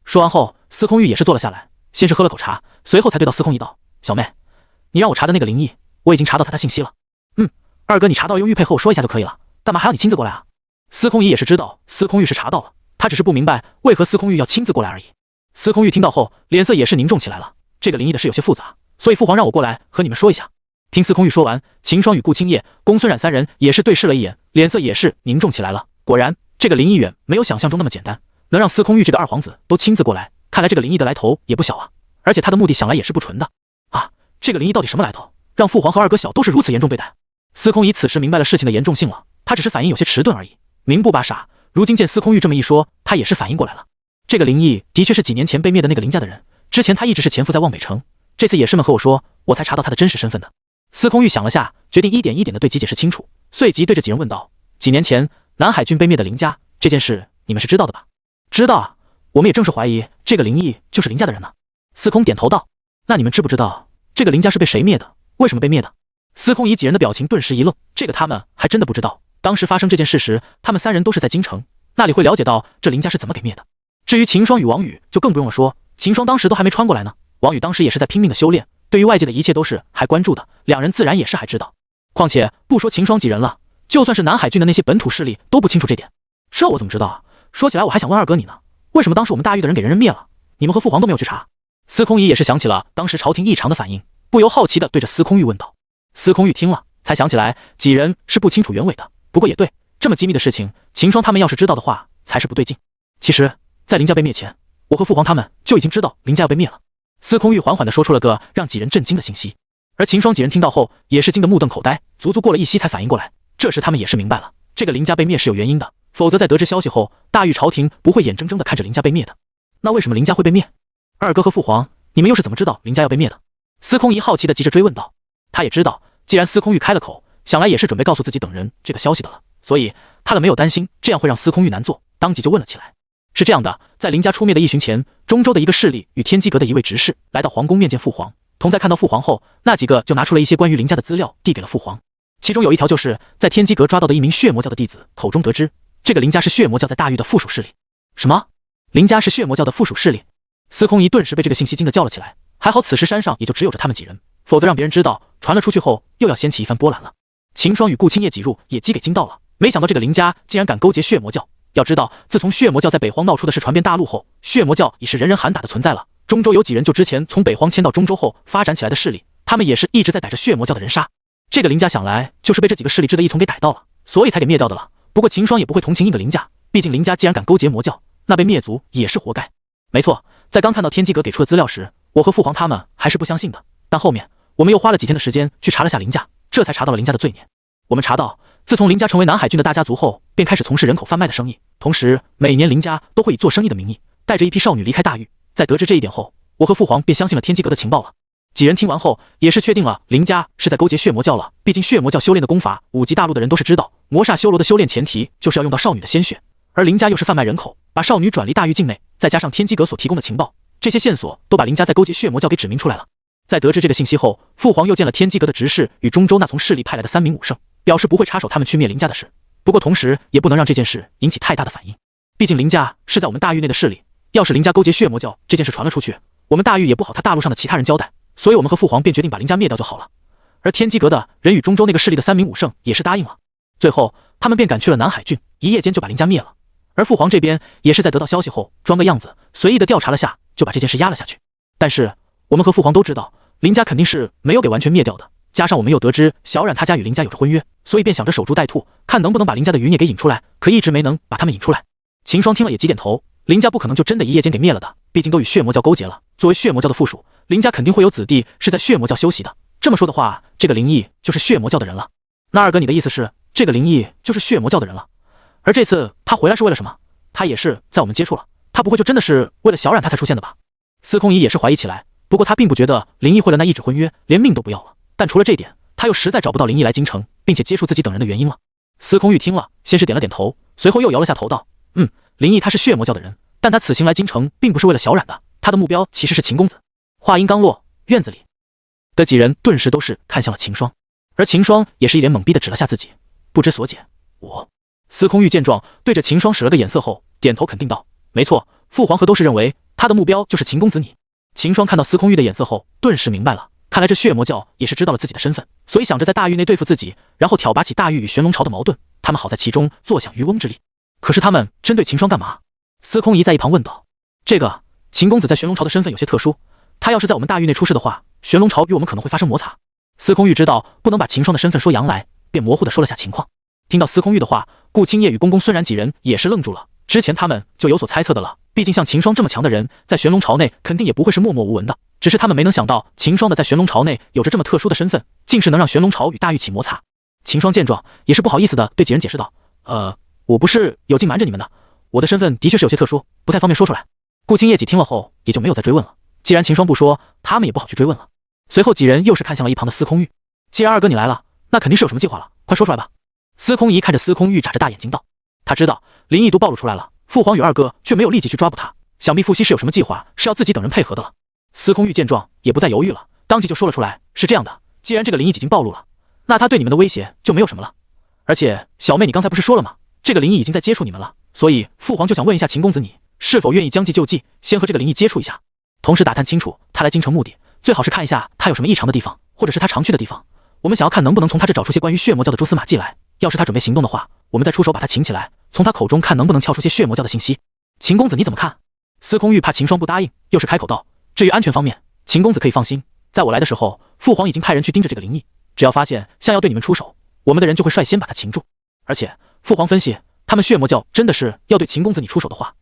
A: 说完后，司空玉也是坐了下来，先是喝了口茶，随后才对到司空仪道：“小妹，你让我查的那个灵异，我已经查到他的信息了。二哥你查到了用玉佩和我说一下就可以了，干嘛还要你亲自过来啊？”司空仪也是知道司空玉是查到了，他只是不明白为何司空玉要亲自过来而已。司空玉听到后，脸色也是凝重起来了。这个灵异的事有些复杂，所以父皇让我过来和你们说一下。听司空玉说完，秦霜与顾青叶、公孙冉三人也是对视了一眼，脸色也是凝重起来了。果然，这个灵异远没有想象中那么简单，能让司空玉这个二皇子都亲自过来，看来这个灵异的来头也不小啊，而且他的目的想来也是不纯的啊。这个灵异到底什么来头，让父皇和二哥小都是如此严重对待？司空仪此时明白了事情的严重性了，他只是反应有些迟钝而已，明不把傻。如今见司空玉这么一说，他也是反应过来了。这个灵异的确是几年前被灭的那个林家的人，之前他一直是潜伏在望北城，这次也是们和我说，我才查到他的真实身份的。司空玉想了下，决定一点一点的对其解释清楚，随即对着几人问道：“几年前南海郡被灭的林家这件事，你们是知道的吧？”“知道啊，我们也正是怀疑这个灵异就是林家的人呢。”司空点头道：“那你们知不知道这个林家是被谁灭的？为什么被灭的？”司空仪几人的表情顿时一愣，这个他们还真的不知道。当时发生这件事时，他们三人都是在京城，那里会了解到这林家是怎么给灭的？至于秦霜与王宇，就更不用了说，秦霜当时都还没穿过来呢，王宇当时也是在拼命的修炼，对于外界的一切都是还关注的，两人自然也是还知道。况且不说秦霜几人了，就算是南海郡的那些本土势力都不清楚这点。这我怎么知道啊？说起来我还想问二哥你呢，为什么当时我们大狱的人给人灭了，你们和父皇都没有去查？司空仪也是想起了当时朝廷异常的反应，不由好奇的对着司空玉问道。司空玉听了，才想起来几人是不清楚原委的，不过也对，这么机密的事情，秦霜他们要是知道的话，才是不对劲。其实，在林家被灭前，我和父皇他们就已经知道林家要被灭了。司空玉缓缓地说出了个让几人震惊的信息，而秦霜几人听到后，也是惊得目瞪口呆，足足过了一息才反应过来。这时他们也是明白了，这个林家被灭是有原因的，否则在得知消息后，大狱朝廷不会眼睁睁地看着林家被灭的。那为什么林家会被灭？二哥和父皇，你们又是怎么知道林家要被灭的？司空仪好奇地急着追问道。他也知道，既然司空玉开了口，想来也是准备告诉自己等人这个消息的了，所以他们没有担心这样会让司空玉难做，当即就问了起来。是这样的，在林家出灭的一旬前，中州的一个势力与天机阁的一位执事来到皇宫面见父皇，同在看到父皇后，那几个就拿出了一些关于林家的资料递给了父皇，其中有一条就是在天机阁抓到的一名血魔教的弟子口中得知，这个林家是血魔教在大狱的附属势力。什么？林家是血魔教的附属势力？司空仪顿时被这个信息惊得叫了起来，还好此时山上也就只有着他们几人，否则让别人知道传了出去后又要掀起一番波澜了。秦霜与顾青叶几入也鸡给惊到了，没想到这个林家竟然敢勾结血魔教。要知道，自从血魔教在北荒闹出的事传遍大陆后，血魔教已是人人喊打的存在了。中州有几人就之前从北荒迁到中州后发展起来的势力，他们也是一直在逮着血魔教的人杀。这个林家想来就是被这几个势力之的一从给逮到了，所以才给灭掉的了。不过秦霜也不会同情硬的林家，毕竟林家既然敢勾结魔教，那被灭族也是活该。没错，在刚看到天机阁给出的资料时，我和父皇他们还是不相信的，但后面我们又花了几天的时间去查了下林家，这才查到了林家的罪孽。我们查到，自从林家成为南海郡的大家族后，便开始从事人口贩卖的生意，同时每年林家都会以做生意的名义带着一批少女离开大狱。在得知这一点后，我和父皇便相信了天机阁的情报了。几人听完后也是确定了林家是在勾结血魔教了，毕竟血魔教修炼的功法五级大陆的人都是知道，魔煞修罗的修炼前提就是要用到少女的鲜血，而林家又是贩卖人口，把少女转离大狱境内，再加上天机阁所提供的情报，这些线索都把林家在勾结血魔教给指明出来了。在得知这个信息后，父皇又见了天机阁的执事与中州那从势力派来的3名武圣，表示不会插手他们去灭林家的事，不过同时也不能让这件事引起太大的反应，毕竟林家是在我们大狱内的势力，要是林家勾结血魔教这件事传了出去，我们大狱也不好他大陆上的其他人交代，所以我们和父皇便决定把林家灭掉就好了。而天机阁的人与中州那个势力的3名武圣也是答应了，最后他们便赶去了南海郡，一夜间就把林家灭了。而父皇这边也是在得到消息后装个样子，随意的调查了下，就把这件事压了下去。但是我们和父皇都知道，林家肯定是没有给完全灭掉的，加上我们又得知小冉他家与林家有着婚约，所以便想着守株待兔，看能不能把林家的余孽给引出来，可一直没能把他们引出来。秦霜听了也几点头，林家不可能就真的一夜间给灭了的，毕竟都与血魔教勾结了，作为血魔教的附属，林家肯定会有子弟是在血魔教修习的，这么说的话，这个灵异就是血魔教的人了。那二哥你的意思是，这个灵异就是血魔教的人了？而这次他回来是为了什么？他也是在我们接触了，他不会就真的是为了小冉他才出现的吧？司空仪也是怀疑起来，不过他并不觉得灵异会了那一纸婚约连命都不要了，但除了这点，他又实在找不到灵异来京城并且接触自己等人的原因了。司空玉听了，先是点了点头，随后又摇了下头道：“林毅他是血魔教的人，但他此行来京城并不是为了小冉的，他的目标其实是秦公子。”话音刚落，院子里的几人顿时都是看向了秦霜，而秦霜也是一脸懵逼的指了下自己，不知所解。司空玉见状，对着秦霜使了个眼色后，点头肯定道：“没错，父皇和都是认为他的目标就是秦公子你。”秦霜看到司空玉的眼色后，顿时明白了，看来这血魔教也是知道了自己的身份，所以想着在大狱内对付自己，然后挑拔起大狱与玄龙朝的矛盾，他们好在其中坐享渔翁之利。可是他们针对秦霜干嘛？司空仪在一旁问道：“这个秦公子在玄龙朝的身份有些特殊，他要是在我们大狱内出事的话，玄龙朝与我们可能会发生摩擦。”司空玉知道不能把秦霜的身份说扬来，便模糊地说了下情况。听到司空玉的话，顾青叶与公公孙然几人也是愣住了。之前他们就有所猜测的了，毕竟像秦霜这么强的人，在玄龙朝内肯定也不会是默默无闻的。只是他们没能想到，秦霜的在玄龙朝内有着这么特殊的身份，竟是能让玄龙朝与大狱起摩擦。秦霜见状，也是不好意思的对几人解释道：“我不是有心瞒着你们的，我的身份的确是有些特殊，不太方便说出来。”顾青叶几听了后，也就没有再追问了。既然秦霜不说，他们也不好去追问了。随后几人又是看向了一旁的司空玉：“既然二哥你来了，那肯定是有什么计划了，快说出来吧。”司空仪看着司空玉，眨着大眼睛道：“他知道林毅都暴露出来了，父皇与二哥却没有立即去抓捕他，想必父息是有什么计划，是要自己等人配合的了。”司空玉见状，也不再犹豫了，当即就说了出来：“是这样的，既然这个林毅已经暴露了，那他对你们的威胁就没有什么了。而且小妹你刚才不是说了吗？这个林毅已经在接触你们了，所以父皇就想问一下秦公子你是否愿意将计就计，先和这个林毅接触一下，同时打探清楚他来京城目的，最好是看一下他有什么异常的地方，或者是他常去的地方。我们想要看能不能从他这找出些关于血魔教的蛛丝马迹来。要是他准备行动的话，我们再出手把他擒起来，从他口中看能不能撬出些血魔教的信息。秦公子你怎么看？”司空玉怕秦霜不答应，又是开口道：“至于安全方面，秦公子可以放心，在我来的时候，父皇已经派人去盯着这个林毅，只要发现像要对你们出手，我们的人就会率先把他擒住。而且父皇分析，他们血魔教真的是要对秦公子你出手的话，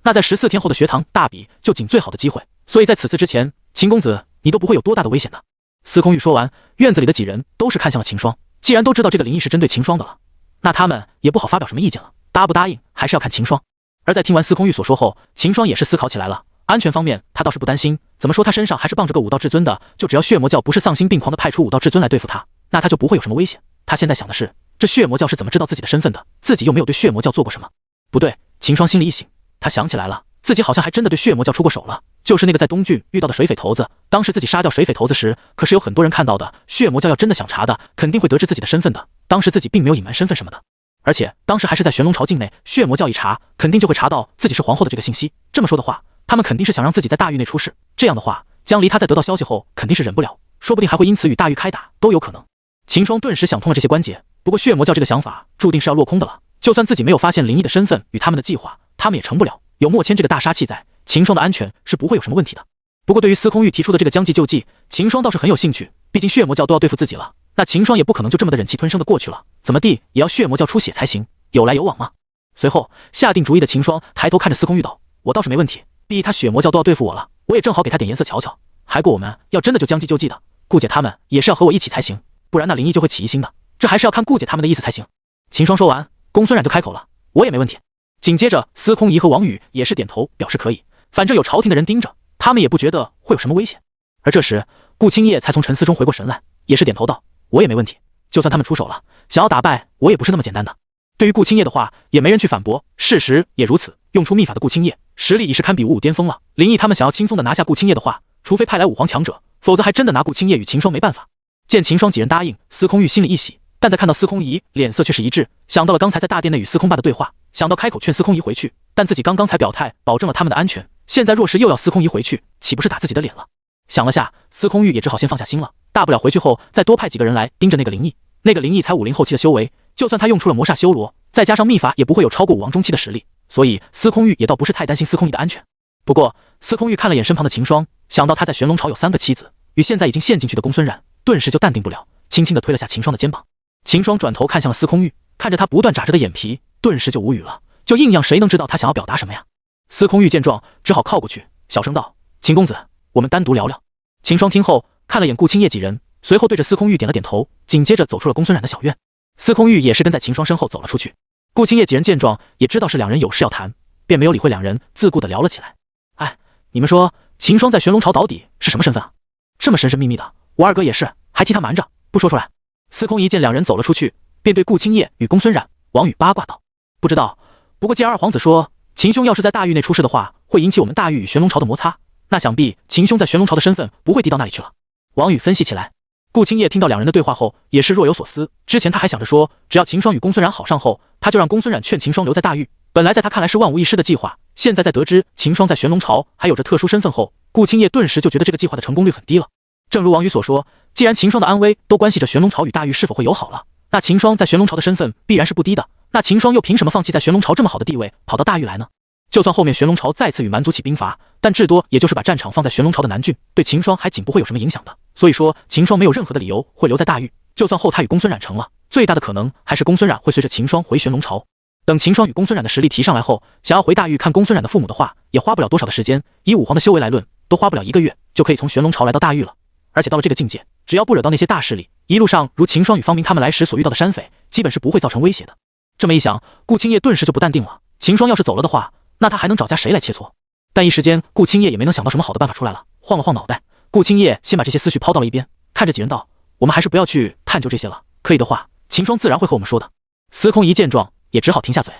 A: 那在14天后的学堂大比就仅最好的机会，所以在此次之前，秦公子你都不会有多大的危险的。”司空玉说完，院子里的几人都是看向了秦霜，既然都知道这个林毅是针对秦霜的了，那他们也不好发表什么意见了，答不答应还是要看秦霜。而在听完司空玉所说后，秦霜也是思考起来了，安全方面他倒是不担心，怎么说他身上还是傍着个武道至尊的，就只要血魔教不是丧心病狂的派出武道至尊来对付他，那他就不会有什么危险。他现在想的是，这血魔教是怎么知道自己的身份的，自己又没有对血魔教做过什么。不对，秦霜心里一醒，他想起来了，自己好像还真的对血魔教出过手了，就是那个在东郡遇到的水匪头子，当时自己杀掉水匪头子时，可是有很多人看到的，血魔教要真的想查的，肯定会得知自己的身份的，当时自己并没有隐瞒身份什么的。而且当时还是在玄龙朝境内，血魔教一查，肯定就会查到自己是皇后的这个信息。这么说的话，他们肯定是想让自己在大狱内出事。这样的话，江离他在得到消息后，肯定是忍不了，说不定还会因此与大狱开打，都有可能。秦霜顿时想通了这些关节，不过血魔教这个想法注定是要落空的了。就算自己没有发现林毅的身份与他们的计划，他们也成不了。有莫谦这个大杀器在，秦霜的安全是不会有什么问题的。不过对于司空玉提出的这个将计就计，秦霜倒是很有兴趣，毕竟血魔教都要对付自己了，那秦霜也不可能就这么的忍气吞声的过去了，怎么地也要血魔教出血才行，有来有往嘛。随后下定主意的秦霜抬头看着司空玉道：“我倒是没问题，毕竟他血魔教都要对付我了，我也正好给他点颜色瞧瞧。还过我们要真的就将计就计的，顾姐他们也是要和我一起才行，不然那林毅就会起疑心的，这还是要看顾姐他们的意思才行。”秦霜说完，公孙冉就开口了：“我也没问题。”紧接着司空仪和王宇也是点头表示可以，反正有朝廷的人盯着，他们也不觉得会有什么危险。而这时顾青叶才从沉思中回过神来，也是点头道：“我也没问题，就算他们出手了，想要打败我也不是那么简单的。”对于顾青叶的话，也没人去反驳，事实也如此。用出秘法的顾青叶，实力已是堪比55巅峰了。林毅他们想要轻松的拿下顾青叶的话，除非派来武皇强者，否则还真的拿顾青叶与秦霜没办法。见秦霜几人答应，司空玉心里一喜，但在看到司空仪脸色却是一滞，想到了刚才在大殿内与司空霸的对话，想到开口劝司空仪回去，但自己刚刚才表态保证了他们的安全，现在若是又要司空仪回去，岂不是打自己的脸了？想了下，司空玉也只好先放下心了，大不了回去后再多派几个人来盯着那个林毅。那个林毅才50后期的修为，就算他用出了魔煞修罗，再加上秘法，也不会有超过武王中期的实力，所以司空玉也倒不是太担心司空仪的安全。不过司空玉看了眼身旁的秦霜，想到他在玄龙朝有3个妻子，与现在已经陷进去的公孙冉，顿时就淡定不了，轻轻地推了下秦霜的肩膀。秦霜转头看向了司空玉，看着他不断眨着的眼皮，顿时就无语了，就硬样谁能知道他想要表达什么呀？司空玉见状，只好靠过去，小声道：“秦公子，我们单独聊聊。”秦霜听后看了眼顾青叶几人，随后对着司空玉点了点头，紧接着走出了公孙冉的小院。司空玉也是跟在秦霜身后走了出去。顾青叶几人见状，也知道是两人有事要谈，便没有理会两人，自顾地聊了起来。哎，你们说秦霜在玄龙朝到底是什么身份啊？这么神神秘秘的，我二哥也是，还替他瞒着不说出来。司空一见两人走了出去，便对顾青叶与公孙冉、王宇八卦道：“不知道，不过既然二皇子说秦兄要是在大狱内出事的话，会引起我们大狱与玄龙朝的摩擦，那想必秦兄在玄龙朝的身份不会低到那里去了。”王宇分析起来。顾青叶听到两人的对话后，也是若有所思。之前他还想着说，只要秦霜与公孙冉好上后，他就让公孙冉劝秦霜留在大狱。本来在他看来是万无一失的计划，现在在得知秦霜在玄龙朝还有着特殊身份后，顾青叶顿时就觉得这个计划的成功率很低了。正如王宇所说，既然秦霜的安危都关系着玄龙朝与大狱是否会友好了，那秦霜在玄龙朝的身份必然是不低的。那秦霜又凭什么放弃在玄龙朝这么好的地位，跑到大狱来呢？就算后面玄龙朝再次与蛮族起兵伐，但至多也就是把战场放在玄龙朝的南郡，对秦霜还仅不会有什么影响的。所以说，秦霜没有任何的理由会留在大狱。就算后他与公孙冉成了，最大的可能还是公孙冉会随着秦霜回玄龙朝。等秦霜与公孙冉的实力提上来后，想要回大狱看公孙冉的父母的话，也花不了多少的时间。以武皇的修为来论，都花不了1个月就可以从玄龙朝来到大狱了。而且到了这个境界，只要不惹到那些大势力，一路上如秦霜与方明他们来时所遇到的山匪，基本是不会造成威胁的。这么一想，顾青叶顿时就不淡定了。秦霜要是走了的话，那他还能找家谁来切磋？但一时间，顾青叶也没能想到什么好的办法出来了。晃了晃脑袋，顾青叶先把这些思绪抛到了一边，看着几人道：“我们还是不要去探究这些了。可以的话，秦霜自然会和我们说的。”司空一见状，也只好停下嘴。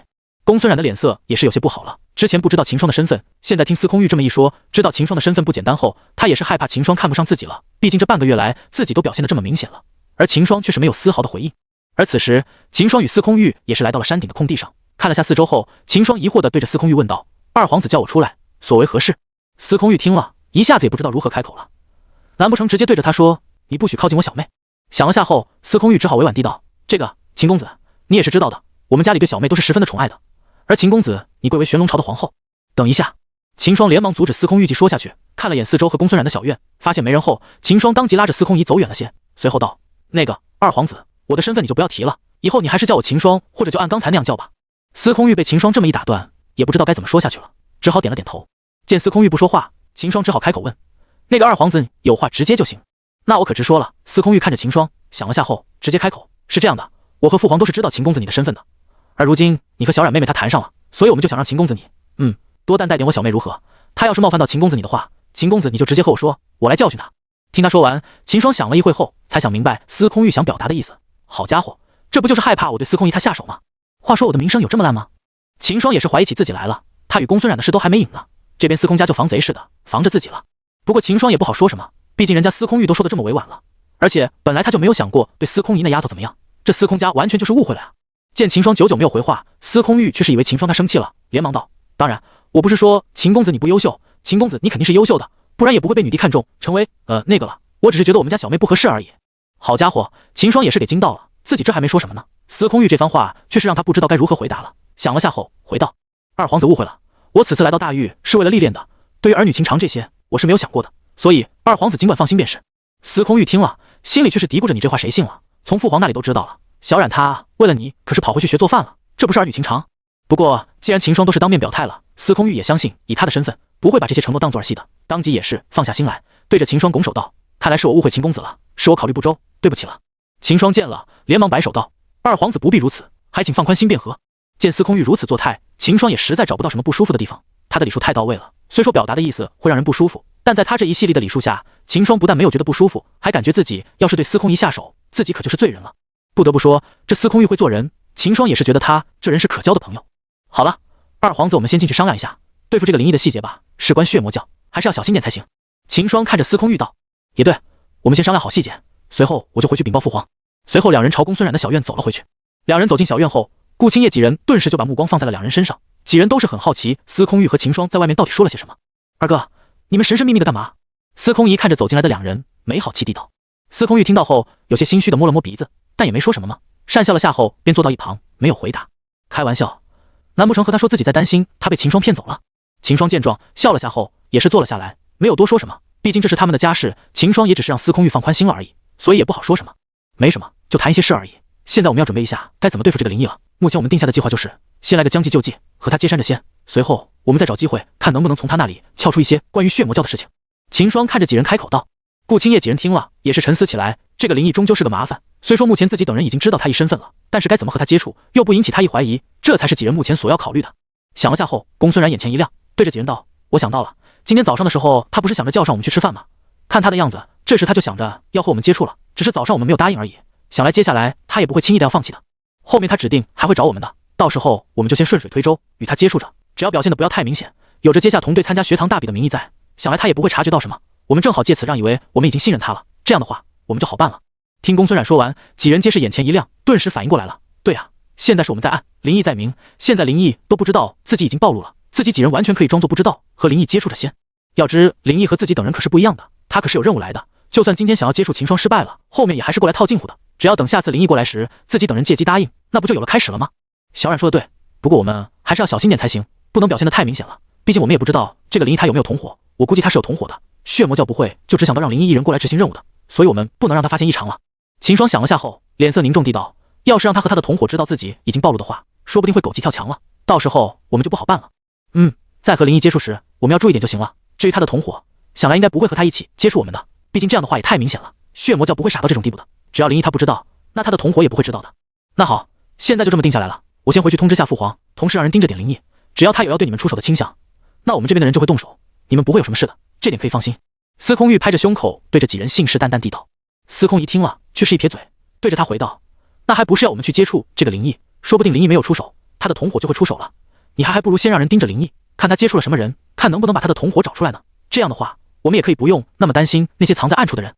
A: 公孙冉的脸色也是有些不好了。之前不知道秦霜的身份，现在听司空玉这么一说，知道秦霜的身份不简单后，他也是害怕秦霜看不上自己了。毕竟这半个月来，自己都表现得这么明显了，而秦霜却是没有丝毫的回应。而此时，秦霜与司空玉也是来到了山顶的空地上，看了下四周后，秦霜疑惑地对着司空玉问道：“二皇子叫我出来，所为何事？”司空玉听了一下子也不知道如何开口了，难不成直接对着他说：“你不许靠近我小妹？”想了下后，司空玉只好委婉地道：“这个秦公子，你也是知道的，我们家里对小妹都是十分的宠爱的。而秦公子，你贵为玄龙朝的皇后。”等一下，秦霜连忙阻止司空玉继说下去，看了眼四周和公孙冉的小院，发现没人后，秦霜当即拉着司空仪走远了些，随后道：“那个二皇子，我的身份你就不要提了，以后你还是叫我秦霜，或者就按刚才那样叫吧。”司空玉被秦霜这么一打断，也不知道该怎么说下去了，只好点了点头。见司空玉不说话，秦霜只好开口问：“那个二皇子，有话直接就行。”“那我可直说了。”司空玉看着秦霜，想了下后，直接开口：“是这样的，我和父皇都是知道秦公子你的身份的，而如今你和小冉妹妹她谈上了，所以我们就想让秦公子你，多担待点我小妹如何？她要是冒犯到秦公子你的话，秦公子你就直接和我说，我来教训她。”听他说完，秦霜想了一会后，才想明白司空玉想表达的意思。好家伙，这不就是害怕我对司空姨她下手吗？话说我的名声有这么烂吗？秦霜也是怀疑起自己来了，他与公孙冉的事都还没隐呢，这边司空家就防贼似的防着自己了。不过秦霜也不好说什么，毕竟人家司空玉都说的这么委婉了，而且本来他就没有想过对司空姨那丫头怎么样，这司空家完全就是误会了呀。见秦霜久久没有回话，司空玉却是以为秦霜他生气了，连忙道：“当然，我不是说秦公子你不优秀，秦公子你肯定是优秀的，不然也不会被女帝看中，成为那个了。我只是觉得我们家小妹不合适而已。”好家伙，秦霜也是给惊到了，自己这还没说什么呢，司空玉这番话却是让他不知道该如何回答了。想了下后，回道：“二皇子误会了，我此次来到大狱是为了历练的，对于儿女情长这些，我是没有想过的，所以二皇子尽管放心便是。”司空玉听了，心里却是嘀咕着：“你这话谁信了？从父皇那里都知道了，小冉她为了你可是跑回去学做饭了，这不是儿女情长？”不过既然秦霜都是当面表态了，司空玉也相信以他的身份不会把这些承诺当作儿戏的，当即也是放下心来，对着秦霜拱手道：“看来是我误会秦公子了，是我考虑不周，对不起了。”秦霜见了，连忙摆手道：“二皇子不必如此，还请放宽心便和。”见司空玉如此作态，秦霜也实在找不到什么不舒服的地方，他的礼数太到位了，虽说表达的意思会让人不舒服，但在他这一系列的礼数下，秦霜不但没有觉得不舒服，还感觉自己要是对司空一下手，自己可就是罪人了。不得不说，这司空玉会做人，秦霜也是觉得他这人是可交的朋友。好了，二皇子，我们先进去商量一下，对付这个灵异的细节吧，事关血魔教，还是要小心点才行。秦霜看着司空玉道：“也对，我们先商量好细节，随后我就回去禀报父皇。”随后两人朝公孙冉的小院走了回去。两人走进小院后，顾青叶几人顿时就把目光放在了两人身上，几人都是很好奇司空玉和秦霜在外面到底说了些什么。“二哥，你们神神秘秘的干嘛？”司空仪看着走进来的两人，没好气地道。司空玉听到后，有些心虚的摸了摸鼻子，但也没说什么嘛，讪笑了下后，便坐到一旁，没有回答。开玩笑，难不成和他说自己在担心他被秦霜骗走了？秦霜见状，笑了下后，也是坐了下来，没有多说什么，毕竟这是他们的家事，秦霜也只是让司空玉放宽心了而已，所以也不好说什么。没什么，就谈一些事而已。现在我们要准备一下该怎么对付这个灵异了。目前我们定下的计划就是先来个将计就计，和他接山着先，随后我们再找机会看能不能从他那里撬出一些关于血魔教的事情。秦霜看着几人开口道。顾青叶几人听了也是沉思起来，这个灵异终究是个麻烦，虽说目前自己等人已经知道他一身份了，但是该怎么和他接触又不引起他一怀疑，这才是几人目前所要考虑的。想了下后，公孙冉眼前一亮，对着几人道：“我想到了，今天早上的时候他不是想着叫上我们去吃饭吗？看他的样子，这时他就想着要和我们接触了，只是早上我们没有答应而已，想来接下来他也不会轻易的要放弃的。”后面他指定还会找我们的，到时候我们就先顺水推舟，与他接触着，只要表现的不要太明显，有着接下同队参加学堂大比的名义在，想来他也不会察觉到什么。我们正好借此让以为我们已经信任他了，这样的话我们就好办了。听公孙冉说完，几人皆是眼前一亮，顿时反应过来了。对啊，现在是我们在暗，林毅在明，现在林毅都不知道自己已经暴露了，自己几人完全可以装作不知道，和林毅接触着先。要知林毅和自己等人可是不一样的，他可是有任务来的，就算今天想要接触秦霜失败了，后面也还是过来套近乎的。只要等下次林毅过来时，自己等人借机答应，那不就有了开始了吗？小冉说的对，不过我们还是要小心点才行，不能表现得太明显了。毕竟我们也不知道这个林毅他有没有同伙，我估计他是有同伙的。血魔教不会就只想到让林毅一人过来执行任务的，所以我们不能让他发现异常了。秦霜想了下后，脸色凝重地道：要是让他和他的同伙知道自己已经暴露的话，说不定会狗急跳墙了，到时候我们就不好办了。在和林毅接触时，我们要注意点就行了。至于他的同伙，想来应该不会和他一起接触我们的，毕竟这样的话也太明显了。血魔教不会傻到这种地步的，只要林毅他不知道，那他的同伙也不会知道的。那好，现在就这么定下来了。我先回去通知下父皇，同时让人盯着点林毅，只要他有要对你们出手的倾向，那我们这边的人就会动手，你们不会有什么事的，这点可以放心。司空玉拍着胸口，对着几人信誓旦旦地道。司空一听了，却是一撇嘴，对着他回道：那还不是要我们去接触这个林毅，说不定林毅没有出手，他的同伙就会出手了。你还不如先让人盯着林毅，看他接触了什么人，看能不能把他的同伙找出来呢。这样的话，我们也可以不用那么担心那些藏在暗处的人。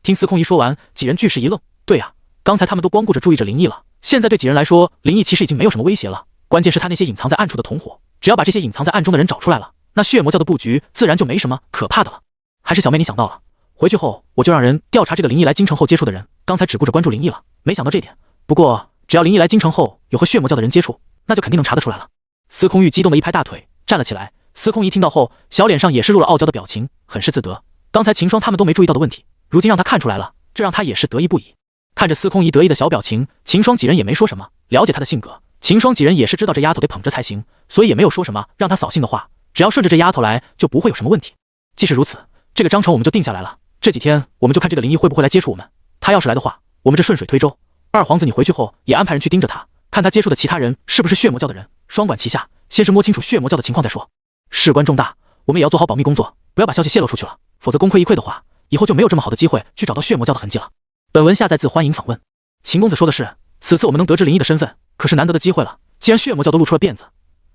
A: 听司空一说完，几人俱是一愣。对啊，刚才他们都光顾着注意着林毅了，现在对几人来说，林毅其实已经没有什么威胁了。关键是他那些隐藏在暗处的同伙，只要把这些隐藏在暗中的人找出来了，那血魔教的布局自然就没什么可怕的了。还是小妹你想到了，回去后我就让人调查这个林毅来京城后接触的人，刚才只顾着关注林毅了，没想到这点。不过只要林毅来京城后有和血魔教的人接触，那就肯定能查得出来了。司空玉激动的一拍大腿，站了起来。司空一听到后，小脸上也是露了傲娇的表情，很是自得。刚才秦霜他们都没注意到的问题，如今让他看出来了，这让他也是得意不已。看着司空一得意的小表情，秦霜几人也没说什么，了解他的性格，秦霜几人也是知道这丫头得捧着才行，所以也没有说什么让他扫兴的话，只要顺着这丫头来，就不会有什么问题。既是如此，这个章程我们就定下来了。这几天我们就看这个林毅会不会来接触我们，他要是来的话，我们这顺水推舟。二皇子你回去后也安排人去盯着他，看他接触的其他人是不是血魔教的人，双管齐下，先是摸清楚血魔教的情况再说。事关重大，我们也要做好保密工作，不要把消息泄露出去了，否则功亏一篑的话，以后就没有这么好的机会去找到血魔教的痕迹了。本文下载自欢迎访问。秦公子说的是，此次我们能得知林毅的身份，可是难得的机会了。既然血魔教都露出了辫子，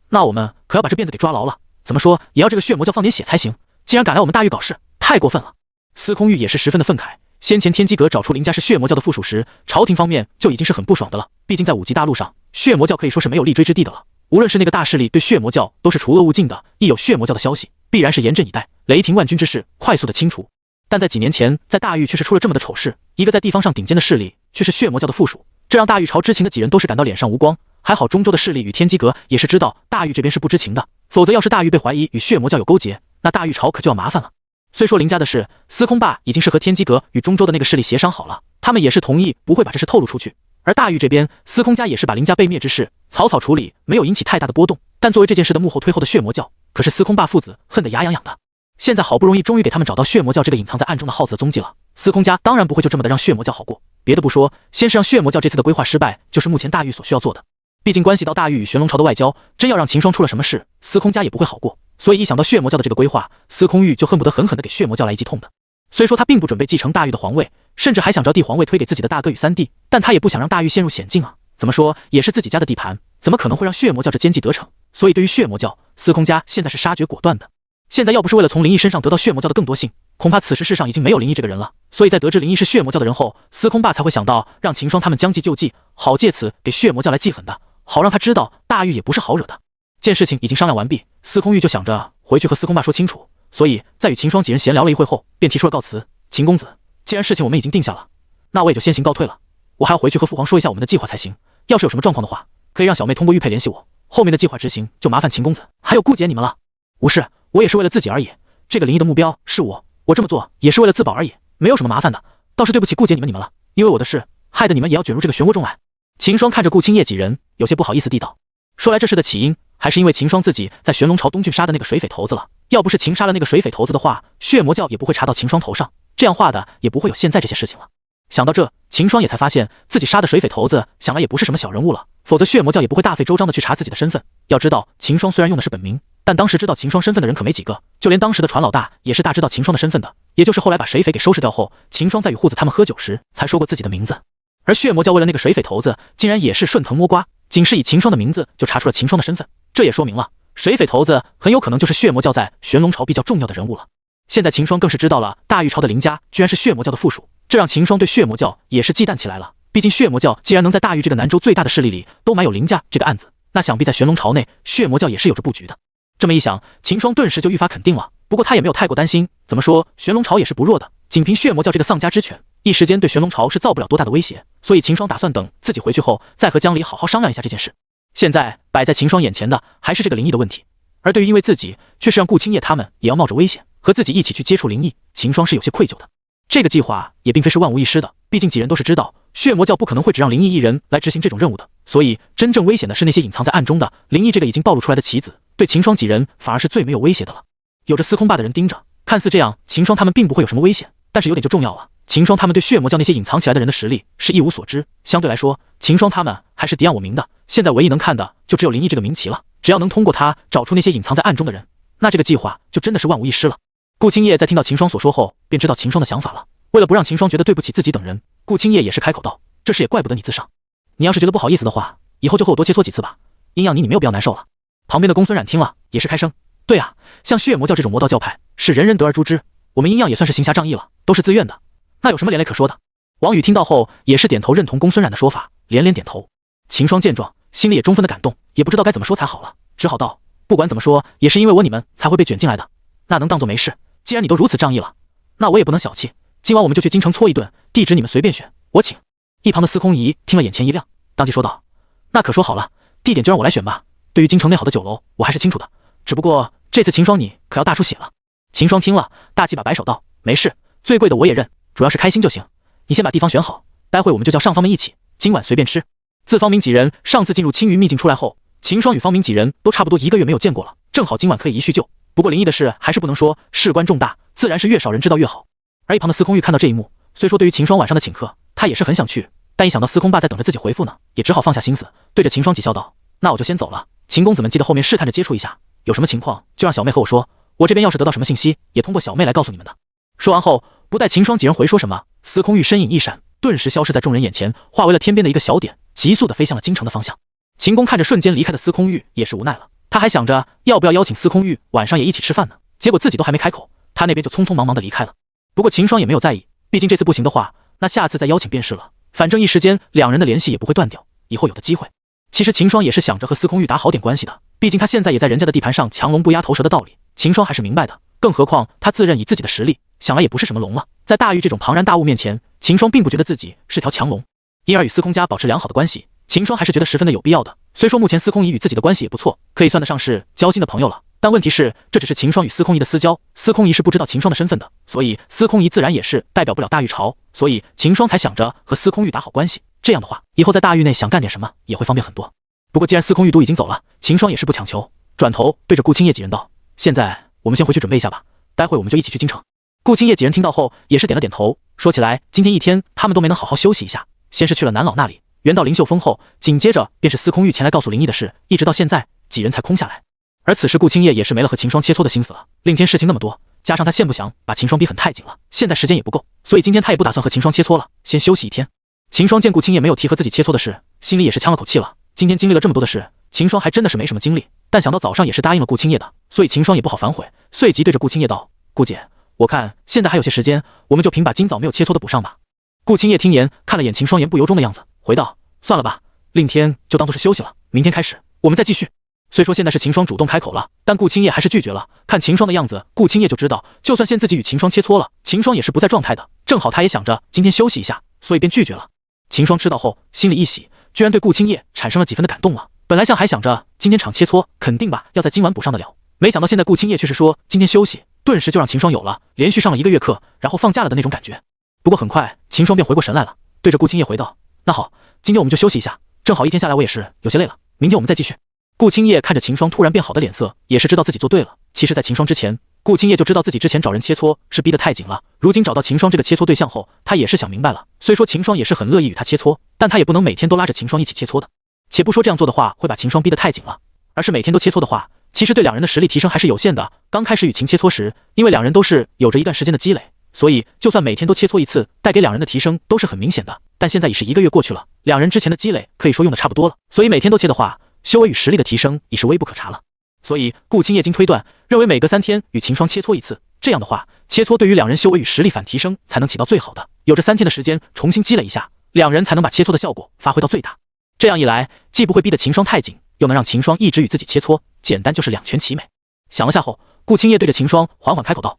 A: 那我们可要把这辫子给抓牢了。怎么说也要这个血魔教放点血才行。竟然敢来我们大狱搞事，太过分了。司空玉也是十分的愤慨。先前天机阁找出林家是血魔教的附属时，朝廷方面就已经是很不爽的了。毕竟在五级大陆上，血魔教可以说是没有立锥之地的了。无论是那个大势力对血魔教都是除恶务尽的，一有血魔教的消息，必然是严阵以待，雷霆万钧之势，快速的清除。但在几年前，在大狱却是出了这么的丑事，一个在地方上顶尖的势力，却是血魔教的附属，这让大狱朝知情的几人都是感到脸上无光。还好中州的势力与天机阁也是知道大狱这边是不知情的，否则要是大狱被怀疑与血魔教有勾结，那大狱朝可就要麻烦了。虽说林家的事，司空霸已经是和天机阁与中州的那个势力协商好了，他们也是同意不会把这事透露出去。而大狱这边，司空家也是把林家被灭之事草草处理，没有引起太大的波动。但作为这件事的幕后推后的血魔教，可是司空霸父子恨得牙痒痒的。现在好不容易终于给他们找到血魔教这个隐藏在暗中的耗子的踪迹了，司空家当然不会就这么的让血魔教好过。别的不说，先是让血魔教这次的规划失败，就是目前大狱所需要做的。毕竟关系到大狱与玄龙朝的外交，真要让秦霜出了什么事，司空家也不会好过。所以一想到血魔教的这个规划，司空玉就恨不得狠狠的给血魔教来一记痛的。虽说他并不准备继承大狱的皇位，甚至还想着帝皇位推给自己的大哥与三弟，但他也不想让大狱陷入险境啊。怎么说也是自己家的地盘，怎么可能会让血魔教这奸计得逞？所以对于血魔教，司空家现在是杀绝果断的。现在要不是为了从林毅身上得到血魔教的更多信，恐怕此时世上已经没有林毅这个人了。所以在得知林毅是血魔教的人后，司空霸才会想到让秦霜他们将计就计，好借此给血魔教来记狠的，好让他知道大狱也不是好惹的。见事情已经商量完毕，司空玉就想着回去和司空霸说清楚，所以在与秦霜几人闲聊了一会后，便提出了告辞。秦公子，既然事情我们已经定下了，那我也就先行告退了。我还要回去和父皇说一下我们的计划才行。要是有什么状况的话，可以让小妹通过玉佩联系我，后面的计划执行就麻烦秦公子还有顾姐你们了。无事，我也是为了自己而已。这个林毅的目标是我这么做也是为了自保而已，没有什么麻烦的。倒是对不起顾姐你们了，因为我的事害得你们也要卷入这个漩涡中来。秦霜看着顾青叶几人，有些不好意思地道。说来这事的起因还是因为秦霜自己在玄龙朝东郡杀的那个水匪头子了。要不是秦杀了那个水匪头子的话，血魔教也不会查到秦霜头上，这样画的也不会有现在这些事情了。想到这，秦霜也才发现自己杀的水匪头子想来也不是什么小人物了，否则血魔教也不会大费周章的去查自己的身份。要知道秦霜虽然用的是本名，但当时知道秦霜身份的人可没几个，就连当时的船老大也是大知道秦霜的身份的，也就是后来把水匪给收拾掉后，秦霜在与护子他们喝酒时才说过自己的名字。而血魔教为了那个水匪头子，竟然也是顺藤摸瓜，仅是以秦霜的名字就查出了秦霜的身份，这也说明了水匪头子很有可能就是血魔教在玄龙朝比较重要的人物了。现在秦霜更是知道了大玉朝的林家居然是血魔教的附属，这让秦霜对血魔教也是忌惮起来了。毕竟血魔教既然能在大玉这个南州最大的势力里都埋有林家这个案子，那想必在玄龙朝内血魔教也是有着布局的。这么一想，秦霜顿时就愈发肯定了。不过他也没有太过担心，怎么说玄龙朝也是不弱的，仅凭血魔教这个丧家之犬，一时间对玄龙朝是造不了多大的威胁。所以秦霜打算等自己回去后再和江离好好商量一下这件事。现在摆在秦霜眼前的还是这个灵异的问题，而对于因为自己却是让顾青叶他们也要冒着危险和自己一起去接触灵异，秦霜是有些愧疚的。这个计划也并非是万无一失的，毕竟几人都是知道血魔教不可能会只让灵异一人来执行这种任务的，所以真正危险的是那些隐藏在暗中的灵异这个已经暴露出来的棋子，对秦霜几人反而是最没有威胁的了。有着司空坝的人盯着，看似这样秦霜他们并不会有什么危险，但是有点就重要了，秦霜他们对血魔教那些隐藏起来的人的实力是一无所知，相对来说秦霜他们还是敌暗我明的，现在唯一能看的就只有灵异这个名旗了，只要能通过他找出那些隐藏在暗中的人，那这个计划就真的是万无一失了。顾青叶在听到秦霜所说后便知道秦霜的想法了，为了不让秦霜觉得对不起自己等人，顾青叶也是开口道，这事也怪不得你自上，你要是觉得不好意思的话，以后就和我多切磋几次吧，阴阳你没有必要难受了。旁边的公孙冉听了也是开声，对啊，像血魔教这种魔道教派是人人得而诛之，我们阴阳也算是行侠仗义了，都是自愿的，那有什么连累可说的。王宇听到后也是点头认同公孙冉的说法，连连点头。秦霜见状心里也中分的感动，也不知道该怎么说才好了，只好道，不管怎么说也是因为我你们才会被卷进来的，那能当作没事，既然你都如此仗义了，那我也不能小气，今晚我们就去京城搓一顿，地址你们随便选，我请。一旁的司空仪听了眼前一亮，当即说道，那可说好了，地点就让我来选吧，对于京城内好的酒楼我还是清楚的，只不过这次秦霜你可要大出血了。秦霜听了大气把摆手道，没事，最贵的我也认，主要是开心就行，你先把地方选好，待会我们就叫上方们一起，今晚随便吃。自方明几人上次进入青云秘境出来后，秦霜与方明几人都差不多1个月没有见过了，正好今晚可以一叙旧。不过灵异的事还是不能说，事关重大，自然是越少人知道越好。而一旁的司空玉看到这一幕，虽说对于秦霜晚上的请客他也是很想去，但一想到司空爸在等着自己回复呢，也只好放下心思，对着秦霜几笑道，那我就先走了，秦公子们记得后面试探着接触一下，有什么情况就让小妹和我说，我这边要是得到什么信息也通过小妹来告诉你们的。说完后不待秦霜几人回说什么，司空玉身影一闪，顿时消失在众人眼前，化为了天边的一个小点，急速的飞向了京城的方向。秦公看着瞬间离开的司空玉也是无奈了，他还想着要不要邀请司空玉晚上也一起吃饭呢，结果自己都还没开口，他那边就匆匆忙忙的离开了。不过秦霜也没有在意，毕竟这次不行的话，那下次再邀请便是了，反正一时间两人的联系也不会断掉，以后有的机会。其实秦霜也是想着和司空玉打好点关系的，毕竟他现在也在人家的地盘上强龙不压头蛇的道理，秦霜还是明白的，更何况他自认以自己的实力想来也不是什么龙了，在大玉这种庞然大物面前，秦霜并不觉得自己是条强龙，因而与司空家保持良好的关系，秦霜还是觉得十分的有必要的。虽说目前司空仪与自己的关系也不错，可以算得上是交心的朋友了，但问题是这只是秦霜与司空仪的私交，司空仪是不知道秦霜的身份的，所以司空仪自然也是代表不了大玉朝，所以秦霜才想着和司空玉打好关系，这样的话以后在大玉内想干点什么也会方便很多。不过既然司空玉都已经走了，秦霜也是不强求，转头对着顾青叶几人道，现在我们先回去准备一下吧，待会我们就一起去京城。顾青叶几人听到后也是点了点头，说起来今天一天他们都没能好好休息一下，先是去了南老那里圆到灵秀峰后，紧接着便是司空玉前来告诉灵异的事，一直到现在几人才空下来。而此时顾青叶也是没了和秦霜切磋的心思了，另添事情那么多，加上他现不想把秦霜逼很太紧了，现在时间也不够，所以今天他也不打算和秦霜切磋了，先休息一天。秦霜见顾青叶没有提和自己切磋的事，心里也是呛了口气了，今天经历了这么多的事，秦霜还真的是没什么精力，但想到早上也是答应了顾青叶的，所以秦霜也不好反悔，随即对着顾青叶道，顾姐，我看现在还有些时间，我们就凭把今早没有切磋的补上吧。顾青叶听言看了眼秦霜言不由衷的样子，回道，算了吧，另天就当作是休息了，明天开始我们再继续。虽说现在是秦霜主动开口了，但顾青叶还是拒绝了，看秦霜的样子，顾青叶就知道就算现自己与秦霜切磋了，秦霜也是不在状态的，正好他也想着今天休息一下，所以便拒绝了。秦霜知道后心里一喜，居然对顾青叶产生了几分的感动了，本来还想着今天场切磋肯定吧要在今晚补上的了，没想到现在顾青叶却是说今天休息，顿时就让秦霜有了连续上了1个月课然后放假了的那种感觉。不过很快秦霜便回过神来了，对着顾青叶回道，那好，今天我们就休息一下，正好一天下来我也是有些累了，明天我们再继续。顾青叶看着秦霜突然变好的脸色，也是知道自己做对了，其实在秦霜之前，顾青叶就知道自己之前找人切磋是逼得太紧了，如今找到秦霜这个切磋对象后，他也是想明白了，虽说秦霜也是很乐意与他切磋，但他也不能每天都拉着秦霜一起切磋的。且不说这样做的话会把秦霜逼得太紧了，而是每天都切磋的话，其实对两人的实力提升还是有限的。刚开始与秦切磋时，因为两人都是有着一段时间的积累，所以就算每天都切磋一次，带给两人的提升都是很明显的。但现在已是1个月过去了，两人之前的积累可以说用的差不多了，所以每天都切的话，修为与实力的提升已是微不可察了。所以顾青叶经推断，认为每隔3天与秦霜切磋一次，这样的话，切磋对于两人修为与实力反提升才能起到最好的。有这3天的时间重新积累一下，两人才能把切磋的效果发挥到最大。这样一来，既不会逼得秦霜太紧，又能让秦霜一直与自己切磋，简单就是两全其美。想了下后，顾青叶对着秦霜缓缓开口道：“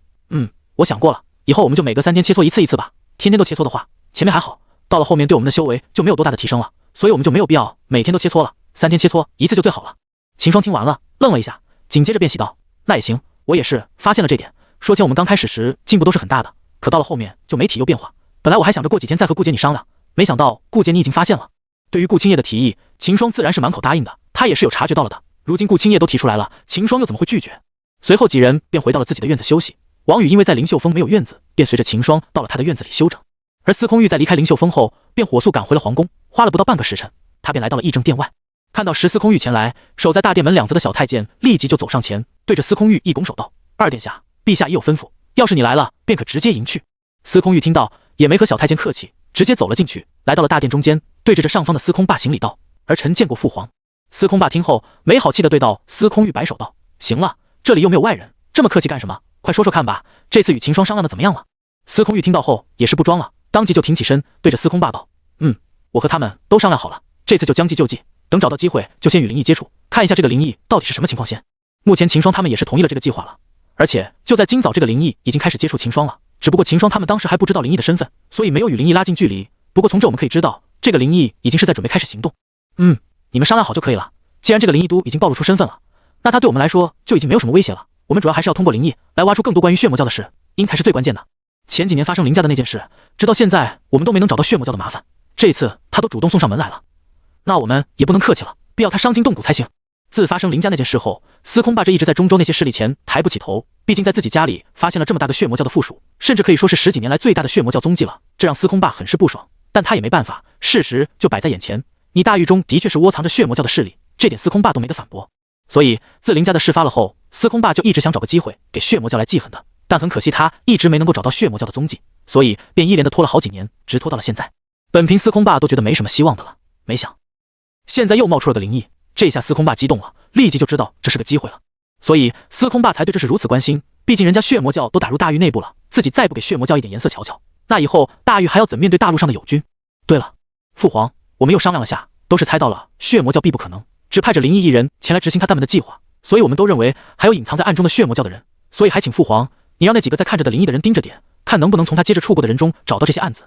A: 我想过了，以后我们就每隔3天切磋一次吧。天天都切磋的话，前面还好，到了后面对我们的修为就没有多大的提升了，所以我们就没有必要每天都切磋了，3天切磋一次就最好了。”秦霜听完了，愣了一下，紧接着便喜道：“那也行，我也是发现了这点。说起我们刚开始时进步都是很大的，可到了后面就没体又变化。本来我还想着过几天再和顾姐你商量，没想到顾姐你已经发现了。”对于顾青叶的提议，秦霜自然是满口答应的，他也是有察觉到了的。如今顾青叶都提出来了，秦霜又怎么会拒绝？随后几人便回到了自己的院子休息。王宇因为在灵秀峰没有院子，便随着秦霜到了他的院子里休整。而司空玉在离开灵秀峰后，便火速赶回了皇宫，花了不到半个时辰，他便来到了议政殿外。看到司空玉前来，守在大殿门两侧的小太监立即就走上前，对着司空玉一拱手道：“二殿下，陛下已有吩咐，要是你来了，便可直接迎去。”司空玉听到，也没和小太监客气，直接走了进去，来到了大殿中间，对着这上方的司空霸行礼道：“儿臣见过父皇。”司空霸听后，没好气地对到司空玉摆手道：“行了，这里又没有外人，这么客气干什么？快说说看吧，这次与秦霜商量的怎么样了？”司空玉听到后也是不装了，当即就挺起身，对着司空霸道：“我和他们都商量好了，这次就将计就计，等找到机会就先与灵异接触，看一下这个灵异到底是什么情况先。”目前秦霜他们也是同意了这个计划了，而且就在今早，这个灵异已经开始接触秦霜了，只不过秦霜他们当时还不知道灵异的身份，所以没有与灵异拉近距离。不过从这我们可以知道，这个灵异已经是在准备开始行动。你们商量好就可以了。既然这个灵异都已经暴露出身份了，那他对我们来说就已经没有什么威胁了。我们主要还是要通过灵异来挖出更多关于血魔教的事，因才是最关键的。前几年发生林家的那件事，直到现在我们都没能找到血魔教的麻烦，这次他都主动送上门来了，那我们也不能客气了，必要他伤筋动骨才行。自发生林家那件事后，司空霸这一直在中州那些势力前抬不起头，毕竟在自己家里发现了这么大的血魔教的附属，甚至可以说是10几年来最大的血魔教踪迹了，这让司空霸很是不爽。但他也没办法，事实就摆在眼前，你大狱中的确是窝藏着血魔教的势力，这点司空霸都没得反驳。所以自林家的事发了后，司空霸就一直想找个机会给血魔教来记恨的，但很可惜他一直没能够找到血魔教的踪迹，所以便一连的拖了好几年，直拖到了现在。本凭司空霸都觉得没什么希望的了，没想现在又冒出了个灵异，这下司空霸激动了，立即就知道这是个机会了，所以司空霸才对这事如此关心。毕竟人家血魔教都打入大狱内部了，自己再不给血魔教一点颜色瞧瞧，那以后大狱还要怎面对大陆上的友军？对了，父皇，我们又商量了下，都是猜到了血魔教必不可能，只派着灵异一人前来执行他们的计划，所以我们都认为还有隐藏在暗中的血魔教的人，所以还请父皇你让那几个在看着的灵异的人盯着点，看能不能从他接着触过的人中找到这些案子。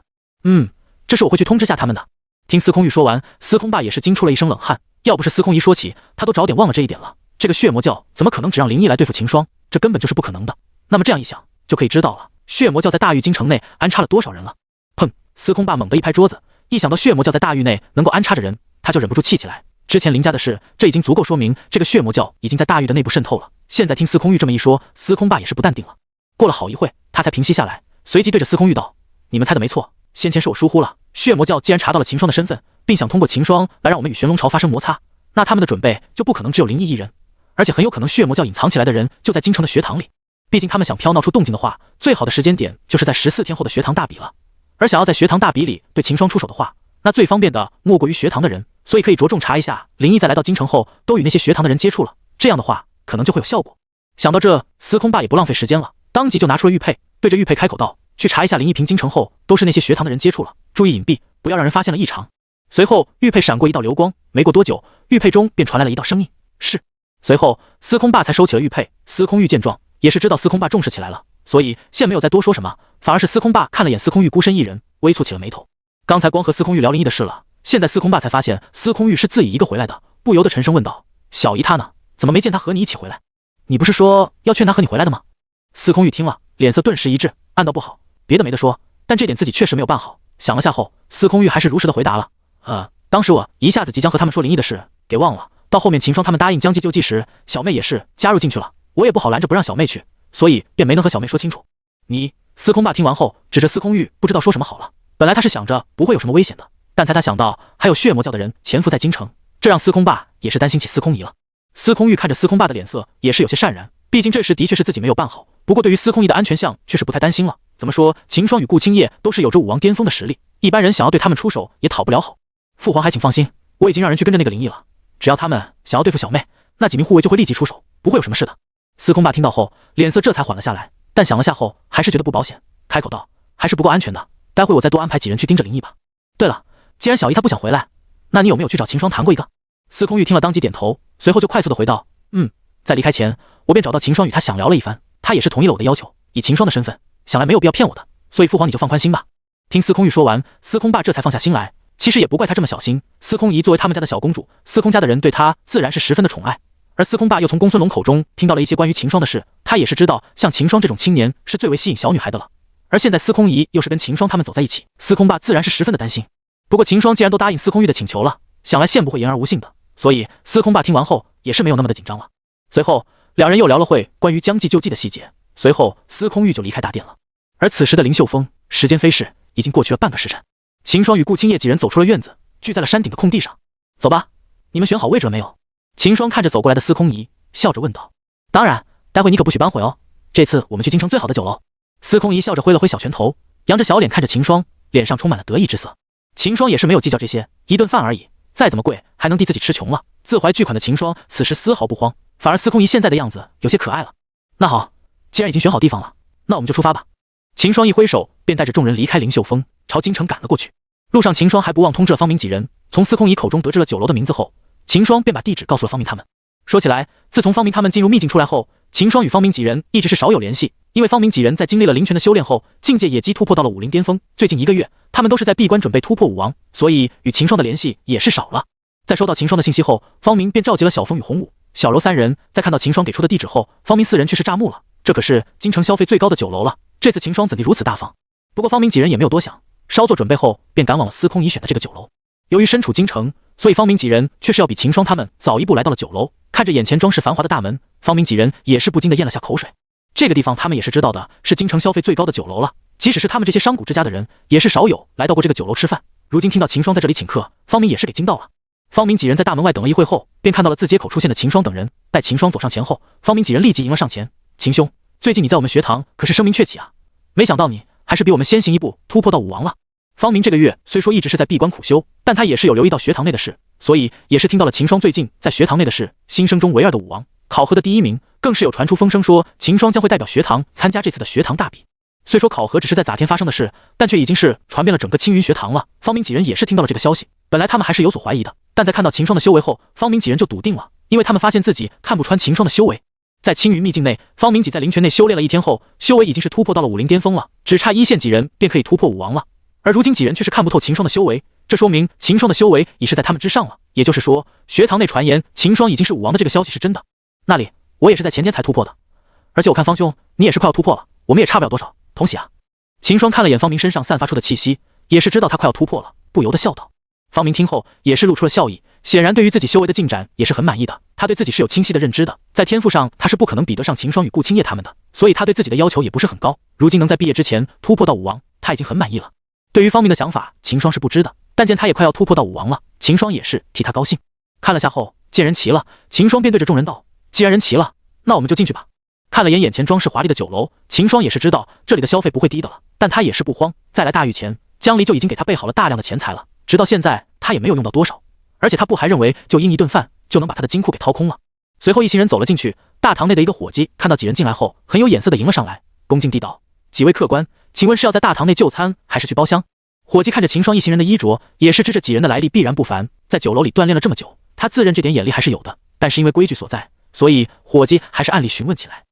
A: 这是我会去通知下他们的。听司空玉说完，司空霸也是惊出了一身冷汗，要不是司空姨说起，他都早点忘了这一点了。这个血魔教怎么可能只让灵异来对付秦霜？这根本就是不可能的。那么这样一想，就可以知道了，血魔教在大狱京城内安插了多少人了。砰！司空霸猛地一拍桌子，一想到血魔教在大狱内能够安插着人，他就忍不住气起来。之前林家的事，这已经足够说明这个血魔教已经在大狱的内部渗透了。现在听司空玉这么一说，司空霸也是不淡定了。过了好一会，他才平息下来，随即对着司空玉道：“你们猜的没错，先前是我疏忽了。血魔教既然查到了秦霜的身份，并想通过秦霜来让我们与玄龙朝发生摩擦，那他们的准备就不可能只有灵异一人，而且很有可能血魔教隐藏起来的人就在京城的学堂里。毕竟他们想飘闹出动静的话，最好的时间点就是在14天后的学堂大比了。而想要在学堂大比里对秦霜出手的话，那最方便的莫过于学堂的人，所以可以着重查一下灵异在来到京城后都与那些学堂的人接触了，这样的话可能就会有效果。”想到这，司空霸也不浪费时间了，当即就拿出了玉佩，对着玉佩开口道：“去查一下灵异平京城后都是那些学堂的人接触了，注意隐蔽，不要让人发现了异常。”随后玉佩闪过一道流光，没过多久，玉佩中便传来了一道声音：“是。”随后司空霸才收起了玉佩。司空玉见状也是知道司空霸重视起来了，所以现没有再多说什么，反而是司空霸看了眼司空玉孤身一人，微蹙起了眉头。刚才光和司空玉聊灵异的事了，现在司空霸才发现司空玉是自己一个回来的，不由得沉声问道：“小姨她呢？怎么没见她和你一起回来？你不是说要劝她和你回来的吗？”司空玉听了，脸色顿时一滞，暗道不好，别的没得说，但这点自己确实没有办好。想了下后，司空玉还是如实的回答了：“当时我一下子即将和他们说灵异的事，给忘了。到后面秦霜他们答应将计就计时，小妹也是加入进去了，我也不好拦着不让小妹去，所以便没能和小妹说清楚。”你……司空霸听完后，指着司空玉不知道说什么好了。本来他是想着不会有什么危险的，但才他想到还有血魔教的人潜伏在京城，这让司空霸也是担心起司空姨了。司空玉看着司空霸的脸色也是有些潸然，毕竟这事的确是自己没有办好，不过对于司空姨的安全项却是不太担心了。怎么说，秦霜与顾青叶都是有着武王巅峰的实力，一般人想要对他们出手也讨不了好。父皇还请放心，我已经让人去跟着那个灵异了，只要他们想要对付小妹，那几名护卫就会立即出手，不会有什么事的。司空霸听到后，脸色这才缓了下来，但想了下后，还是觉得不保险，开口道：“还是不够安全的，待会我再多安排几人去盯着灵异吧。对了，既然小姨她不想回来，那你有没有去找秦霜谈过一个？”司空玉听了当即点头，随后就快速的回道：“在离开前，我便找到秦霜与他详聊了一番，他也是同意了我的要求，以秦霜的身份，想来没有必要骗我的，所以父皇你就放宽心吧。”听司空玉说完，司空霸这才放下心来。其实也不怪他这么小心，司空姨作为他们家的小公主，司空家的人对她自然是十分的宠爱。而司空霸又从公孙龙口中听到了一些关于秦霜的事，他也是知道像秦霜这种青年是最为吸引小女孩的了。而现在司空姨又是跟秦霜他们走在一起，司空霸自然是十分的担心。不过秦霜既然都答应司空玉的请求了，想来线不会言而无信的，所以司空霸听完后也是没有那么的紧张了。随后两人又聊了会关于将计就计的细节，随后司空玉就离开大殿了。而此时的林秀峰，时间飞逝，已经过去了半个时辰。秦霜与顾青叶几人走出了院子，聚在了山顶的空地上。走吧，你们选好位置了没有？秦霜看着走过来的司空姨，笑着问道。当然，待会你可不许扳回哦，这次我们去京城最好的酒楼。司空姨笑着挥了挥小拳头，扬着小脸看着秦霜，脸上充满了得意之色。秦霜也是没有计较这些，一顿饭而已，再怎么贵还能抵自己吃穷了。自怀巨款的秦霜此时丝毫不慌，反而司空姨现在的样子有些可爱了。那好，既然已经选好地方了，那我们就出发吧。秦霜一挥手，便带着众人离开灵秀峰，朝京城赶了过去。路上，秦霜还不忘通知了方明几人。从司空姨口中得知了酒楼的名字后，秦霜便把地址告诉了方明他们。说起来，自从方明他们进入秘境出来后，秦霜与方明几人一直是少有联系。因为方明几人在经历了灵拳的修炼后，境界野鸡突破到了武灵巅峰。最近1个月，他们都是在闭关准备突破武王，所以与秦霜的联系也是少了。在收到秦霜的信息后，方明便召集了小风与红武、小柔3人。在看到秦霜给出的地址后，方明4人却是炸目了。这可是京城消费最高的酒楼了，这次秦霜怎地如此大方？不过方明几人也没有多想，稍作准备后便赶往了司空姨选的这个酒楼。由于身处京城，所以方明几人却是要比秦霜他们早一步来到了酒楼。看着眼前装饰繁华的大门，方明几人也是不禁的咽了下口水。这个地方他们也是知道的，是京城消费最高的酒楼了。即使是他们这些商贾之家的人，也是少有来到过这个酒楼吃饭。如今听到秦霜在这里请客，方明也是给惊到了。方明几人在大门外等了一会后，便看到了自街口出现的秦霜等人。待秦霜走上前后，方明几人立即迎了上前：“秦兄，最近你在我们学堂可是声名鹊起啊，没想到你还是比我们先行一步突破到武王了。”方明这个月虽说一直是在闭关苦修，但他也是有留意到学堂内的事，所以也是听到了秦霜最近在学堂内的事。新生中唯2的武王，考核的第1名，更是有传出风声说秦霜将会代表学堂参加这次的学堂大比。虽说考核只是在咋天发生的事，但却已经是传遍了整个青云学堂了。方明几人也是听到了这个消息，本来他们还是有所怀疑的，但在看到秦霜的修为后，方明几人就笃定了，因为他们发现自己看不穿秦霜的修为。在青云秘境内，方明几在灵泉内修炼了1天后，修为已经是突破到了武灵巅峰了，只差1线几人便可以突破武王了。而如今几人却是看不透秦霜的修为，这说明秦霜的修为已是在他们之上了。也就是说，学堂内传言秦霜已经是武王的这个消息是真的。那里我也是在前天才突破的，而且我看方兄你也是快要突破了，我们也差不了多少，同喜啊！秦霜看了眼方明身上散发出的气息，也是知道他快要突破了，不由得笑道。方明听后也是露出了笑意，显然对于自己修为的进展也是很满意的。他对自己是有清晰的认知的，在天赋上他是不可能比得上秦霜与顾青叶他们的，所以他对自己的要求也不是很高。如今能在毕业之前突破到武王，他已经很满意了。对于方明的想法，秦霜是不知的，但见他也快要突破到武王了，秦霜也是替他高兴。看了下后，见人齐了，秦霜便对着众人道：“既然人齐了，那我们就进去吧。”看了眼前装饰华丽的酒楼，秦霜也是知道这里的消费不会低的了，但他也是不慌。在来大狱前，江离就已经给他备好了大量的钱财了，直到现在他也没有用到多少，而且他不还认为就因一顿饭就能把他的金库给掏空了。随后一行人走了进去，大堂内的一个伙计看到几人进来后，很有眼色的迎了上来，恭敬地道：“几位客官，请问是要在大堂内就餐，还是去包厢？”伙计看着秦霜一行人的衣着，也是知这几人的来历必然不凡，在酒楼里锻炼了这么久，他自认这点眼力还是有的，但是因为规矩所在，所以伙计还是暗里询问起来。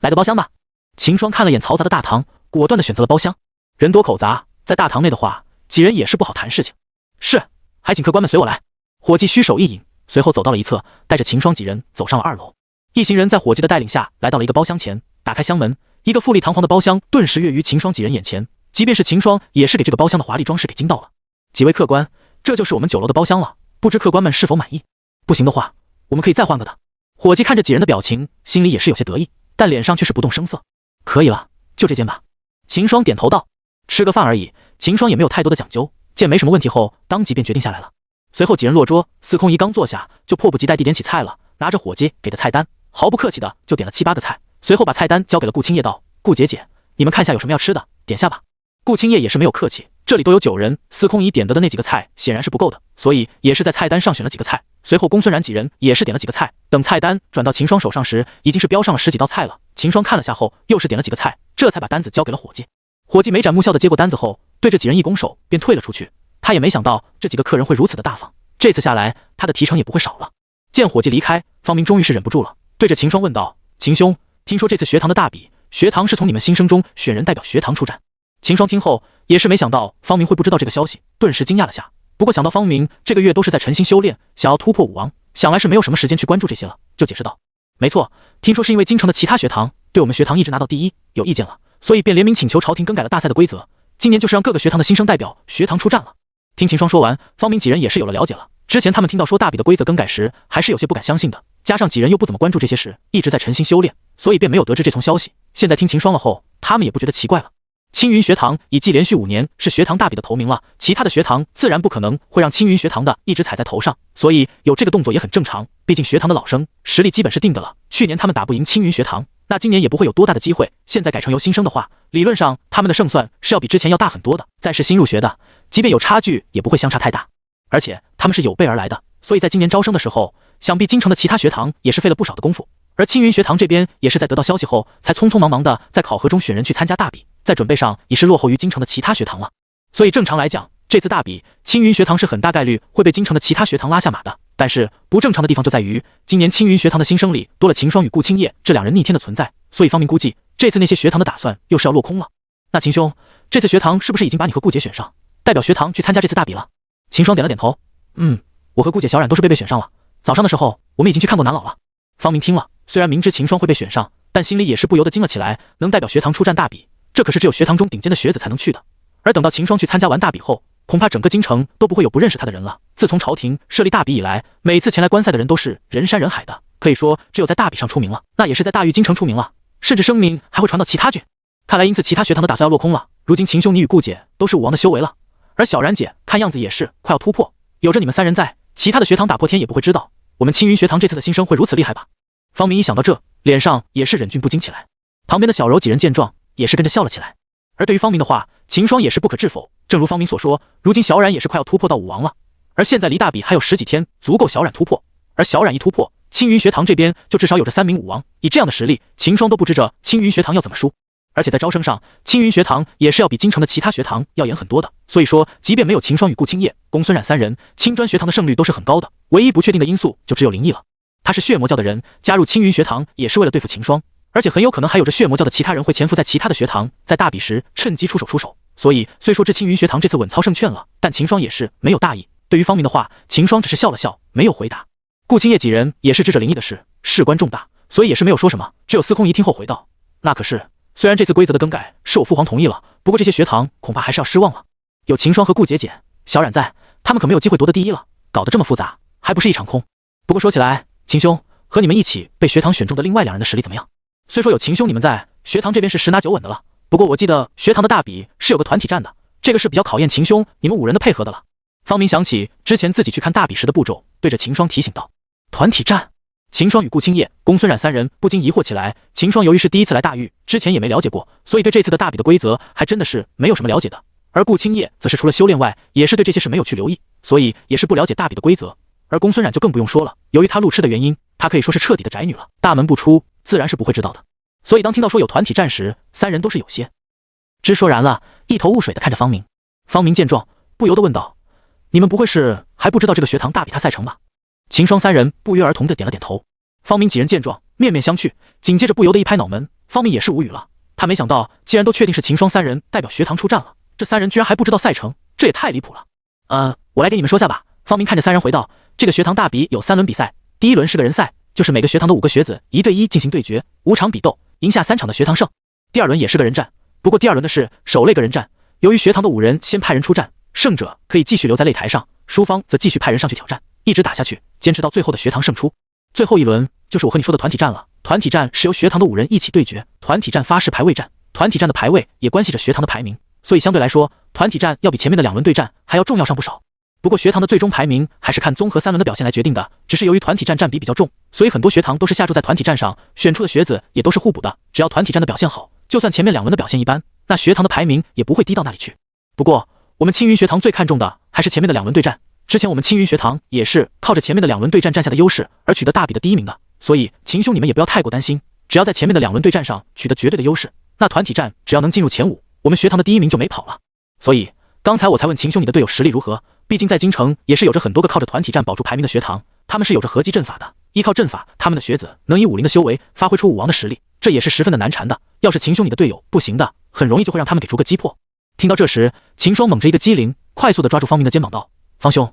A: 来个包厢吧。秦霜看了眼嘈杂的大堂，果断地选择了包厢。人多口杂，在大堂内的话，几人也是不好谈事情。是，还请客官们随我来。伙计虚手一引，随后走到了一侧，带着秦霜几人走上了2楼。一行人在伙计的带领下来到了一个包厢前，打开厢门，一个富丽堂皇的包厢顿时跃于秦霜几人眼前。即便是秦霜，也是给这个包厢的华丽装饰给惊到了。几位客官，这就是我们酒楼的包厢了，不知客官们是否满意？不行的话，我们可以再换个的。伙计看着几人的表情，心里也是有些得意，但脸上却是不动声色。可以了，就这间吧。秦霜点头道。吃个饭而已，秦霜也没有太多的讲究，见没什么问题后，当即便决定下来了。随后几人落桌，司空姨刚坐下，就迫不及待地点起菜了，拿着伙计给的菜单，毫不客气的就点了7、8个菜，随后把菜单交给了顾青叶道：“顾姐姐，你们看下有什么要吃的，点下吧。”顾青叶也是没有客气，这里都有9人，司空仪点得的那几个菜显然是不够的，所以也是在菜单上选了几个菜。随后公孙然几人也是点了几个菜，等菜单转到秦霜手上时，已经是标上了10几道菜了。秦霜看了下后，又是点了几个菜，这才把单子交给了伙计。伙计眉展目笑的接过单子后，对这几人一拱手，便退了出去。他也没想到这几个客人会如此的大方，这次下来他的提成也不会少了。见伙计离开，方明终于是忍不住了，对着秦霜问道：“秦兄，听说这次学堂的大比，学堂是从你们新生中选人代表学堂出战？”秦霜听后也是没想到方明会不知道这个消息，顿时惊讶了下。不过想到方明这个月都是在诚心修炼，想要突破武王，想来是没有什么时间去关注这些了，就解释道：“没错，听说是因为京城的其他学堂对我们学堂一直拿到第一有意见了，所以便联名请求朝廷更改了大赛的规则，今年就是让各个学堂的新生代表学堂出战了。”听秦霜说完，方明几人也是有了了解了。之前他们听到说大比的规则更改时，还是有些不敢相信的，加上几人又不怎么关注这些事，一直在诚心修炼，所以便没有得知这层消息。现在听秦霜了后，他们也不觉得奇怪了。青云学堂已继连续5年是学堂大比的头名了，其他的学堂自然不可能会让青云学堂的一直踩在头上，所以有这个动作也很正常。毕竟学堂的老生实力基本是定的了，去年他们打不赢青云学堂，那今年也不会有多大的机会。现在改成由新生的话，理论上他们的胜算是要比之前要大很多的。再是新入学的，即便有差距也不会相差太大，而且他们是有备而来的，所以在今年招生的时候，想必京城的其他学堂也是费了不少的功夫。而青云学堂这边也是在得到消息后，才匆匆忙忙的在考核中选人去参加大比，在准备上已是落后于京城的其他学堂了。所以正常来讲，这次大比青云学堂是很大概率会被京城的其他学堂拉下马的。但是不正常的地方就在于，今年青云学堂的新生里多了秦霜与顾青叶这2人逆天的存在，所以方明估计这次那些学堂的打算又是要落空了。那秦兄，这次学堂是不是已经把你和顾姐选上，代表学堂去参加这次大比了？秦霜点了点头，我和顾姐、小冉都是被选上了。早上的时候我们已经去看过南老了。方明听了，虽然明知秦霜会被选上，但心里也是不由得惊了起来。能代表学堂出战大比，这可是只有学堂中顶尖的学子才能去的。而等到秦霜去参加完大比后，恐怕整个京城都不会有不认识他的人了。自从朝廷设立大比以来，每次前来观赛的人都是人山人海的，可以说只有在大比上出名了，那也是在大域京城出名了，甚至声名还会传到其他郡。看来因此其他学堂的打算要落空了。如今秦兄你与顾姐都是武王的修为了，而小冉姐看样子也是快要突破，有着你们3人在，其他的学堂打破天也不会知道我们青云学堂这次的新生会如此厉害吧。方明一想到这，脸上也是忍俊不禁起来。旁边的小柔几人见状也是跟着笑了起来。而对于方明的话，秦霜也是不可置否。正如方明所说，如今小冉也是快要突破到武王了，而现在离大比还有10几天，足够小冉突破。而小冉一突破，青云学堂这边就至少有着3名武王，以这样的实力，秦霜都不知着青云学堂要怎么输。而且在招生上，青云学堂也是要比京城的其他学堂要严很多的，所以说即便没有秦霜与顾青叶、公孙冉3人，青专学堂的胜率都是很高的，唯一不确定的因素就只有林毅了。他是血魔教的人，加入青云学堂也是为了对付秦霜，而且很有可能还有着血魔教的其他人会潜伏在其他的学堂，在大比时趁机出手。所以虽说这青云学堂这次稳操胜券了，但秦霜也是没有大意。对于方明的话，秦霜只是笑了笑，没有回答。顾青叶几人也是知着林毅的事事关重大，所以也是没有说什么。只有司空仪听后回道：“那可是，虽然这次规则的更改是我父皇同意了，不过这些学堂恐怕还是要失望了。有秦霜和顾姐姐、小冉在，他们可没有机会夺得第一了，搞得这么复杂，还不是一场空。不过说起来，秦兄和你们一起被学堂选中的另外2人的实力怎么样？虽说有秦兄你们在，学堂这边是10拿9稳的了，不过我记得学堂的大比是有个团体战的，这个是比较考验秦兄你们5人的配合的了。”方明想起之前自己去看大比时的步骤，对着秦霜提醒道：“团体战。”秦霜与顾青叶、公孙冉3人不禁疑惑起来。秦霜由于是第一次来大域，之前也没了解过，所以对这次的大比的规则还真的是没有什么了解的。而顾青叶则是除了修炼外，也是对这些事没有去留意，所以也是不了解大比的规则。而公孙冉就更不用说了，由于他路痴的原因，他可以说是彻底的宅女了，大门不出，自然是不会知道的。所以当听到说有团体战时，3人都是有些知说然了，一头雾水的看着方明。方明见状，不由得问道：“你们不会是还不知道这个学堂大比他赛程吧？”秦霜3人不约而同的点了点头。方明几人见状，面面相觑，紧接着不由得一拍脑门。方明也是无语了，他没想到既然都确定是秦霜3人代表学堂出战了，这3人居然还不知道赛程，这也太离谱了。我来给你们说下吧。方明看着3人回道：“这个学堂大比有3轮比赛，第1轮是个人赛，就是每个学堂的5个学子1对1进行对决，5场比斗，赢下3场的学堂胜。第2轮也是个人战，不过第2轮的是首擂个人战，由于学堂的5人先派人出战，胜者可以继续留在擂台上，输方则继续派人上去挑战，一直打下去，坚持到最后的学堂胜出。最后1轮就是我和你说的团体战了。团体战是由学堂的5人一起对决，团体战发誓排位战，团体战的排位也关系着学堂的排名，所以相对来说，团体战要比前面的2轮对战还要重要上不少。不过学堂的最终排名还是看综合3轮的表现来决定的，只是由于团体战占比比较重，所以很多学堂都是下注在团体战上，选出的学子也都是互补的，只要团体战的表现好，就算前面2轮的表现一般，那学堂的排名也不会低到哪里去。不过我们青云学堂最看重的还是前面的2轮对战。之前我们青云学堂也是靠着前面的2轮对战占下的优势而取得大比的第1名的，所以秦兄你们也不要太过担心，只要在前面的2轮对战上取得绝对的优势，那团体战只要能进入前5，我们学堂的第1名就没跑了。所以刚才我才问秦兄你的队友实力如何，毕竟在京城也是有着很多个靠着团体战保住排名的学堂，他们是有着合击阵法的，依靠阵法，他们的学子能以武林的修为发挥出武王的实力，这也是十分的难缠的。要是秦兄你的队友不行的，很容易就会让他们给逐个击破。听到这时，秦霜猛着一个机灵，快速的抓住方明的肩膀道：“方兄，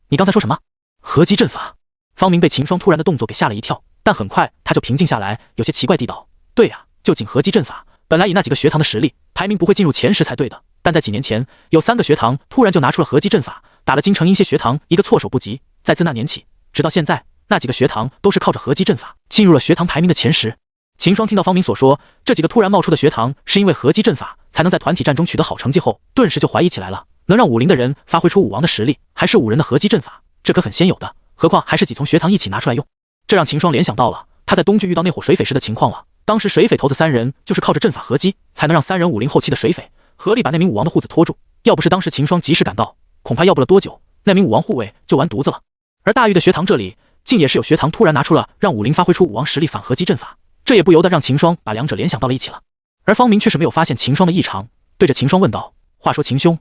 A: 你刚才说什么？合击阵法？”方明被秦霜突然的动作给吓了一跳，但很快他就平静下来，有些奇怪地道：“对呀，就仅合击阵法，本来以那几个学堂的实力，排名不会进入前10才对的。但在几年前，有3个学堂突然就拿出了合击阵法，打了京城一些学堂一个措手不及。再自那年起，直到现在，那几个学堂都是靠着合击阵法进入了学堂排名的前10。”秦霜听到方明所说，这几个突然冒出的学堂是因为合击阵法才能在团体战中取得好成绩后，顿时就怀疑起来了，能让武林的人发挥出武王的实力，还是5人的合击阵法，这可很鲜有的，何况还是几从学堂一起拿出来用。这让秦霜联想到了他在东郡遇到那伙水匪时的情况了，当时水匪头子3人就是靠着阵法合击，才能让3人武林后期的水匪合力把那名武王的护子拖住，要不是当时秦霜及时赶到，恐怕要不了多久，那名武王护卫就完犊子了。而大玉的学堂这里竟也是有学堂突然拿出了让武林发挥出武王实力反合击阵法，这也不由得让秦霜把2者联想到了一起了。而方明却是没有发现秦霜的异常，对着秦霜问道：“话说秦兄，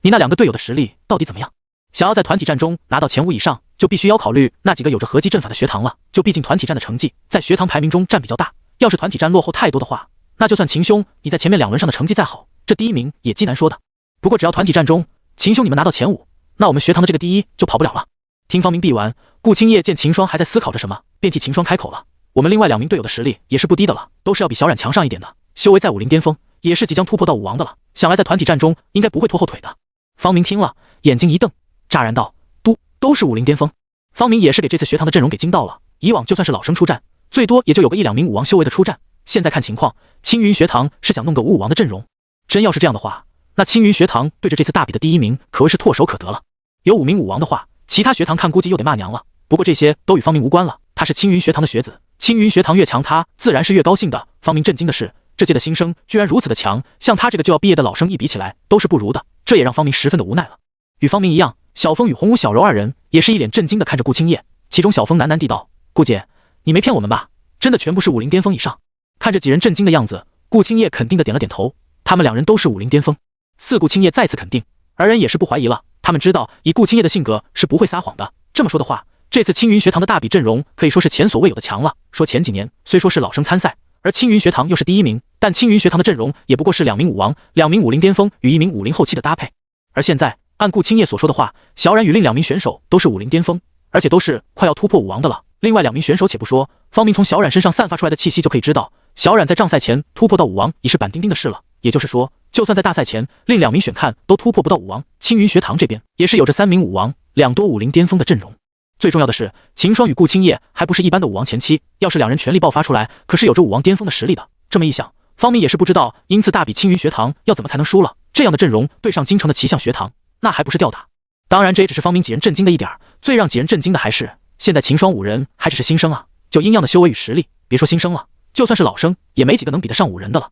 A: 你那2个队友的实力到底怎么样？想要在团体战中拿到前5以上，就必须要考虑那几个有着合击阵法的学堂了。就毕竟团体战的成绩在学堂排名中占比较大，要是团体战落后太多的话，那就算秦兄你在前面2轮上的成绩再好，这第1名也极难说的。不过只要团体战中秦兄你们拿到前5，那我们学堂的这个第1就跑不了了。”听方明毕完，顾青叶见秦霜还在思考着什么，便替秦霜开口了：“我们另外2名队友的实力也是不低的了，都是要比小冉强上一点的，修为在武林巅峰，也是即将突破到武王的了，想来在团体战中应该不会拖后腿的。”方明听了，眼睛一瞪，乍然道：“都是武林巅峰。”方明也是给这次学堂的阵容给惊到了，以往就算是老生出战，最多也就有个1-2名武王修为的出战，现在看情况，青云学堂是想弄个武王的阵容。真要是这样的话，那青云学堂对着这次大比的第1名可谓是唾手可得了。有5名武王的话，其他学堂看估计又得骂娘了。不过这些都与方明无关了，他是青云学堂的学子，青云学堂越强，他自然是越高兴的。方明震惊的是，这届的新生居然如此的强，像他这个就要毕业的老生一比起来都是不如的，这也让方明十分的无奈了。与方明一样，小峰与红武、小柔2人也是一脸震惊的看着顾青叶，其中小峰喃喃地道：“顾姐，你没骗我们吧？真的全部是武林巅峰以上？”看着几人震惊的样子，顾青叶肯定的点了点头，他们2人都是武林巅峰。顾青叶再次肯定，二人也是不怀疑了，他们知道以顾青叶的性格是不会撒谎的。这么说的话，这次青云学堂的大比阵容可以说是前所未有的强了。说前几年虽说是老生参赛，而青云学堂又是第1名，但青云学堂的阵容也不过是2名武王、2名武林巅峰与1名武林后期的搭配。而现在按顾青叶所说的话，小冉与另2名选手都是武林巅峰，而且都是快要突破武王的了。另外2名选手且不说，方明从小冉身上散发出来的气息就可以知道，小冉在仗赛前突破到武王已是板钉钉的事了。也就是说，就算在大赛前另2名选看都突破不到武王，青云学堂这边也是有着3名武王、2多武林巅峰的阵容。最重要的是，秦霜与顾青叶还不是一般的武王前期，要是2人全力爆发出来，可是有着武王巅峰的实力的。这么一想，方明也是不知道因此大比青云学堂要怎么才能输了。这样的阵容对上京城的奇象学堂，那还不是吊打？当然这也只是方明几人震惊的一点，最让几人震惊的还是现在秦霜5人还只是新生啊，就阴阳的修为与实力，别说新生了，就算是老生也没几个能比得上5人的了，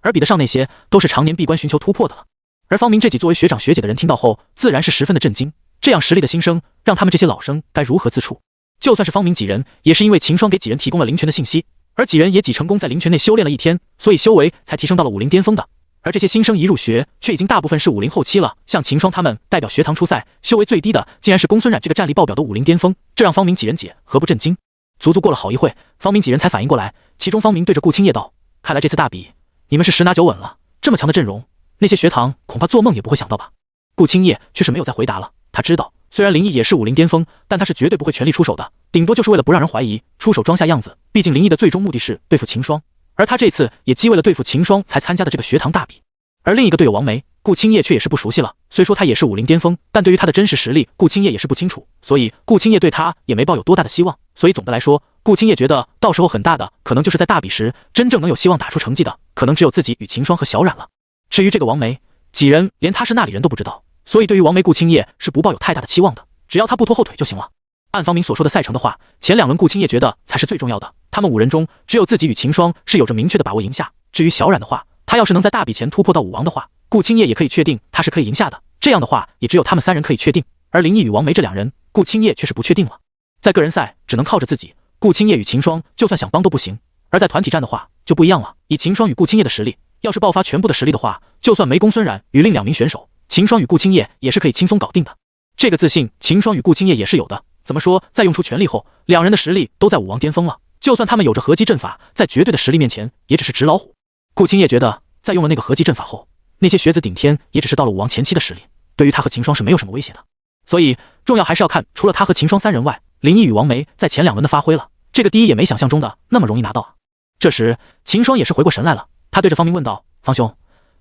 A: 而比得上那些都是常年闭关寻求突破的了。而方明这几作为学长学姐的人听到后，自然是十分的震惊，这样实力的新生让他们这些老生该如何自处？就算是方明几人，也是因为秦霜给几人提供了灵泉的信息，而几人也几成功在灵泉内修炼了1天，所以修为才提升到了武林巅峰的。而这些新生一入学，却已经大部分是武林后期了。像秦霜他们代表学堂出赛，修为最低的竟然是公孙冉这个战力爆表的武林巅峰，这让方明几人解何不震惊？足足过了好一会，方明几人才反应过来，其中方明对着顾青叶道：“看来这次大比，你们是十拿9稳了。这么强的阵容，那些学堂恐怕做梦也不会想到吧？”顾青叶却是没有再回答了，他知道虽然林毅也是武林巅峰，但他是绝对不会全力出手的，顶多就是为了不让人怀疑，出手装下样子。毕竟林毅的最终目的是对付秦霜，而他这次也既为了对付秦霜才参加的这个学堂大比。而另一个队友王梅，顾青叶却也是不熟悉了。虽说他也是武林巅峰，但对于他的真实实力，顾青叶也是不清楚，所以顾青叶对他也没抱有多大的希望。所以总的来说，顾青叶觉得到时候很大的可能就是在大比时，真正能有希望打出成绩的，可能只有自己与秦霜和小冉了。至于这个王梅，几人连他是那里人都不知道，所以对于王梅，顾青叶是不抱有太大的期望的，只要他不拖后腿就行了。按方明所说的赛程的话，前2轮顾青叶觉得才是最重要的，他们5人中只有自己与秦霜是有着明确的把握赢下。至于小冉的话，他要是能在大比前突破到武王的话，顾青叶也可以确定他是可以赢下的。这样的话也只有他们3人可以确定，而林毅与王梅这2人，顾青叶却是不确定了。在个人赛只能靠着自己，顾青叶与秦霜就算想帮都不行，而在团体战的话就不一样了。以秦霜与顾青叶的实力，要是爆发全部的实力的话，就算没公孙冉与另2名选手，秦霜与顾青叶也是可以轻松搞定的。这个自信，秦霜与顾青叶也是有的。怎么说，在用出全力后，2人的实力都在武王巅峰了，就算他们有着合击阵法，在绝对的实力面前也只是纸老虎。顾青叶觉得，在用了那个合击阵法后，那些学子顶天也只是到了武王前期的实力，对于他和秦霜是没有什么威胁的。所以重要还是要看除了他和秦霜3人外，林毅与王梅在前2轮的发挥了，这个第一也没想象中的那么容易拿到啊。这时秦霜也是回过神来了，他对着方明问道：方兄，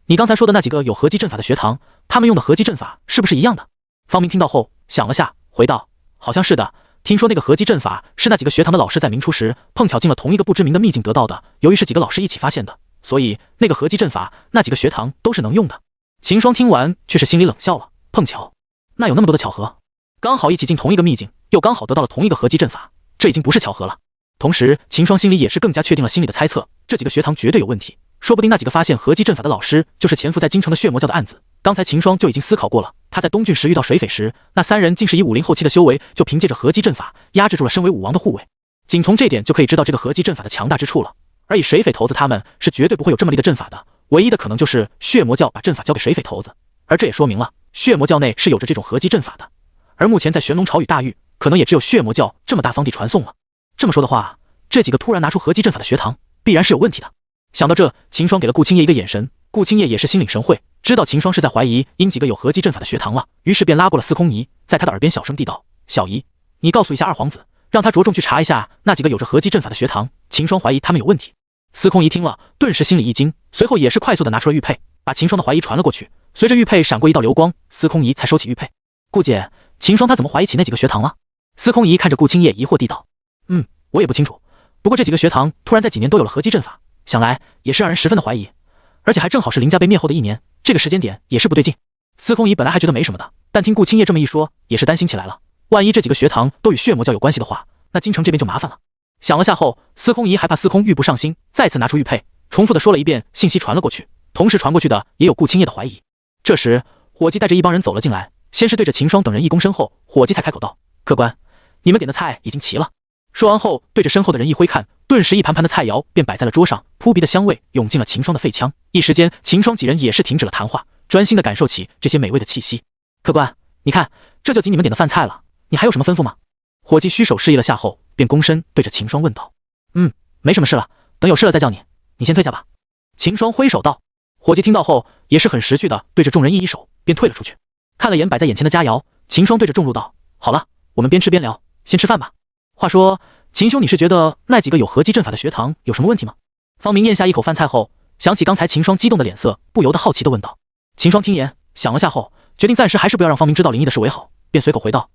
A: 你刚才说的那几个有合击阵法的学堂，他们用的合击阵法是不是一样的？方明听到后想了下，回道：好像是的，听说那个合击阵法是那几个学堂的老师在明初时碰巧进了同一个不知名的秘境得到的，由于是几个老师一起发现的，所以那个合击阵法那几个学堂都是能用的。秦霜听完却是心里冷笑了，碰巧？那有那么多的巧合？刚好一起进同一个秘境，又刚好得到了同一个合击阵法，这已经不是巧合了。同时秦霜心里也是更加确定了心里的猜测，这几个学堂绝对有问题，说不定那几个发现合击阵法的老师就是潜伏在京城的血魔教的案子。刚才秦霜就已经思考过了，他在东郡时遇到水匪时，那3人竟是以武林后期的修为，就凭借着合击阵法压制住了身为武王的护卫。仅从这点就可以知道这个合击阵法的强大之处了。而以水匪头子他们是绝对不会有这么厉的阵法的，唯一的可能就是血魔教把阵法交给水匪头子，而这也说明了血魔教内是有着这种合击阵法的。而目前在玄龙朝与大域，可能也只有血魔教这么大方地传送了。这么说的话，这几个突然拿出合击阵法的学堂，必然是有问题的。想到这，秦霜给了顾青叶一个眼神，顾青叶也是心领神会，知道秦霜是在怀疑因几个有合击阵法的学堂了，于是便拉过了司空仪，在他的耳边小声地道：小姨，你告诉一下二皇子，让他着重去查一下那几个有着合击阵法的学堂，秦霜怀疑他们有问题。司空仪听了，顿时心里一惊，随后也是快速地拿出了玉佩，把秦霜的怀疑传了过去。随着玉佩闪过一道流光，司空仪才收起玉佩。顾姐，秦霜他怎么怀疑起那几个学堂了？司空仪看着顾青叶疑惑地道：我也不清楚，不过这几个学堂突然在几年都有了合击阵法，想来也是让人十分的怀疑，而且还正好是林家被灭后的1年，这个时间点也是不对劲。司空仪本来还觉得没什么的，但听顾青叶这么一说，也是担心起来了。万一这几个学堂都与血魔教有关系的话，那京城这边就麻烦了。想了下后，司空仪还怕司空玉不上心，再次拿出玉佩，重复的说了一遍，信息传了过去。同时传过去的也有顾青叶的怀疑。这时伙计带着一帮人走了进来，先是对着秦霜等人一躬身后，伙计才开口道：客官，你们点的菜已经齐了。说完后，对着身后的人一挥看，顿时一盘盘的菜肴便摆在了桌上，扑鼻的香味涌进了秦霜的肺腔。一时间，秦霜几人也是停止了谈话，专心的感受起这些美味的气息。客官，你看，这就及你们点的饭菜了，你还有什么吩咐吗？伙计虚手示意了下后，便躬身对着秦霜问道：没什么事了，等有事了再叫你，你先退下吧。秦霜挥手道。伙计听到后，也是很识趣的对着众人一手，便退了出去。看了眼摆在眼前的佳肴，秦霜对着众路道：好了，我们边吃边聊，先吃饭吧。话说，秦兄，你是觉得那几个有合击阵法的学堂有什么问题吗？方明咽下一口饭菜后，想起刚才秦霜激动的脸色，不由得好奇地问道。秦霜听言，想了下后，决定暂时还是不要让方明知道林毅的事为好，便随口回道：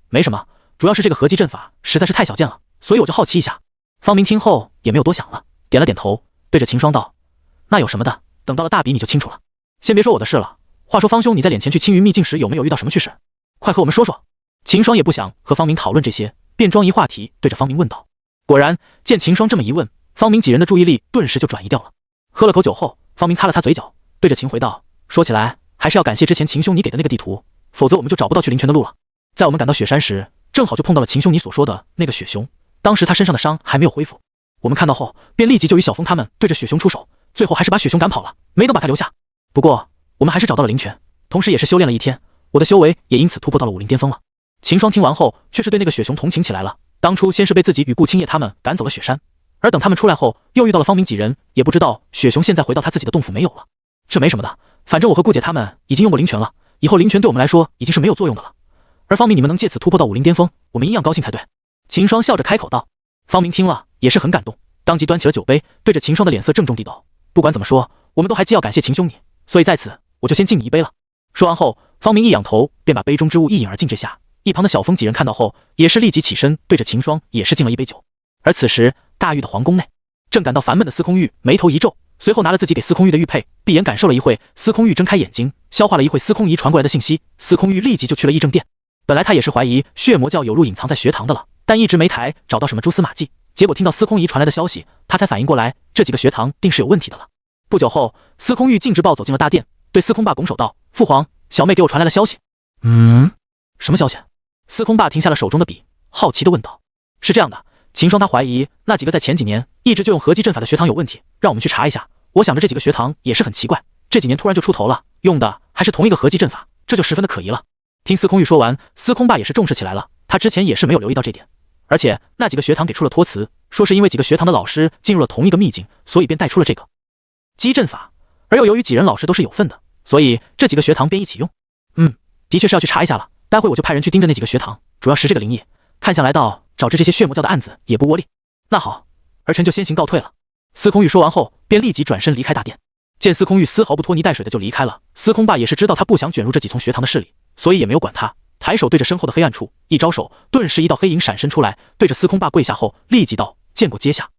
A: 没什么，主要是这个合击阵法实在是太小见了，所以我就好奇一下。方明听后也没有多想了，点了点头，对着秦霜道：那有什么的，等到了大比你就清楚了。先别说我的事了，话说方兄，你在脸前去青云秘境时有没有遇到什么趣事？快和我们说说。秦霜也不想和方明讨论这些，便装一话题对着方明问道。果然，见秦霜这么一问，方明几人的注意力顿时就转移掉了。喝了口酒后，方明擦了擦嘴角，对着秦回道：说起来，还是要感谢之前秦兄你给的那个地图，否则我们就找不到去灵泉的路了。在我们赶到雪山时，正好就碰到了秦兄你所说的那个雪熊，当时他身上的伤还没有恢复，我们看到后便立即就与小峰他们对着雪熊出手，最后还是把雪熊赶跑了，没能把他留下。不过我们还是找到了灵泉，同时也是修炼了1天，我的修为也因此突破到了武林巅峰了。秦霜听完后，却是对那个雪熊同情起来了。当初先是被自己与顾青叶他们赶走了雪山，而等他们出来后，又遇到了方明几人，也不知道雪熊现在回到他自己的洞府没有了。这没什么的，反正我和顾姐他们已经用过灵泉了，以后灵泉对我们来说已经是没有作用的了。而方明你们能借此突破到武林巅峰，我们一样高兴才对。秦霜笑着开口道。方明听了也是很感动，当即端起了酒杯，对着秦霜的脸色郑重地道：不管怎么说，我们都还既要感谢秦兄你，所以在此我就先敬你一杯了。说完后，方明一仰头，便把杯中之物一饮而尽。这下一旁的小峰几人看到后，也是立即起身，对着秦霜也是敬了一杯酒。而此时，大玉的皇宫内，正感到烦闷的司空玉眉头一皱，随后拿了自己给司空玉的玉佩，闭眼感受了一会。司空玉睁开眼睛，消化了一会司空仪传过来的信息，司空玉立即就去了议政殿。本来他也是怀疑血魔教有入隐藏在学堂的了，但一直没台找到什么蛛丝马迹。结果听到司空仪传来的消息，他才反应过来，这几个学堂定是有问题的了。不久后，司空玉径直暴走进了大殿，对司空霸拱手道：父皇，小妹给我传来了消息。什么消息？司空霸停下了手中的笔，好奇地问道。是这样的，秦霜他怀疑那几个在前几年一直就用合击阵法的学堂有问题，让我们去查一下。我想着这几个学堂也是很奇怪，这几年突然就出头了，用的还是同一个合击阵法，这就十分的可疑了。听司空玉说完，司空霸也是重视起来了，他之前也是没有留意到这点。而且那几个学堂给出了托词，说是因为几个学堂的老师进入了同一个秘境，所以便带出了这个击阵法，而又由于几人老师都是有份的，所以这几个学堂便一起用。的确是要去查一下了，待会我就派人去盯着那几个学堂，主要是这个灵异，看向来到找这些血魔教的案子也不窝力。那好，儿臣就先行告退了。司空玉说完后，便立即转身离开大殿。见司空玉丝毫不拖泥带水的就离开了，司空霸也是知道他不想卷入这几丛学堂的势力，所以也没有管他，抬手对着身后的黑暗处一招手，顿时一道黑影闪身出来，对着司空霸跪下后，立即道：“见过阶下。”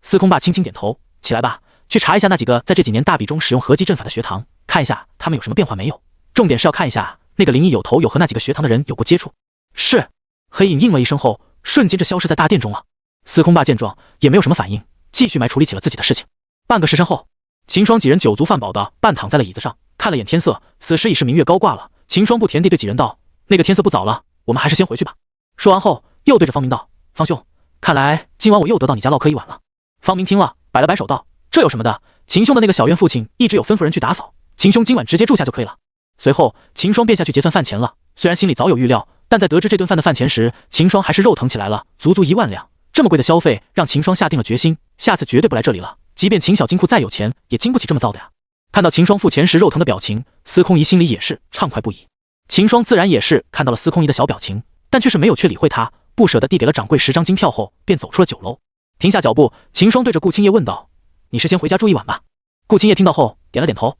A: 司空霸轻轻点头，起来吧，去查一下那几个在这几年大比中使用合击阵法的学堂，看一下他们有什么变化没有。重点是要看一下那个灵异有头有和那几个学堂的人有过接触。是。黑影应了一声后，瞬间就消失在大殿中了。司空霸见状也没有什么反应，继续埋处理起了自己的事情。半个时辰后，秦霜几人酒足饭饱的半躺在了椅子上，看了眼天色，此时已是明月高挂了。秦霜不甜地对几人道：“那个天色不早了，我们还是先回去吧。”说完后，又对着方明道：“方兄，看来今晚我又得到你家唠嗑一晚了。”方明听了，摆了摆手道：“这有什么的？秦兄的那个小院父亲一直有吩咐人去打扫，秦兄今晚直接住下就可以了。”随后，秦霜便下去结算饭钱了。虽然心里早有预料，但在得知这顿饭的饭钱时，秦霜还是肉疼起来了，足足1万两。这么贵的消费，让秦霜下定了决心，下次绝对不来这里了。即便秦小金库再有钱，也经不起这么造的呀。看到秦霜付钱时肉疼的表情，司空仪心里也是畅快不已。秦霜自然也是看到了司空仪的小表情，但却是没有去理会他，不舍得递给了掌柜10张金票后，便走出了酒楼。停下脚步，秦霜对着顾青叶问道：“你是先回家住一晚吧？”顾青叶听到后点了点头：“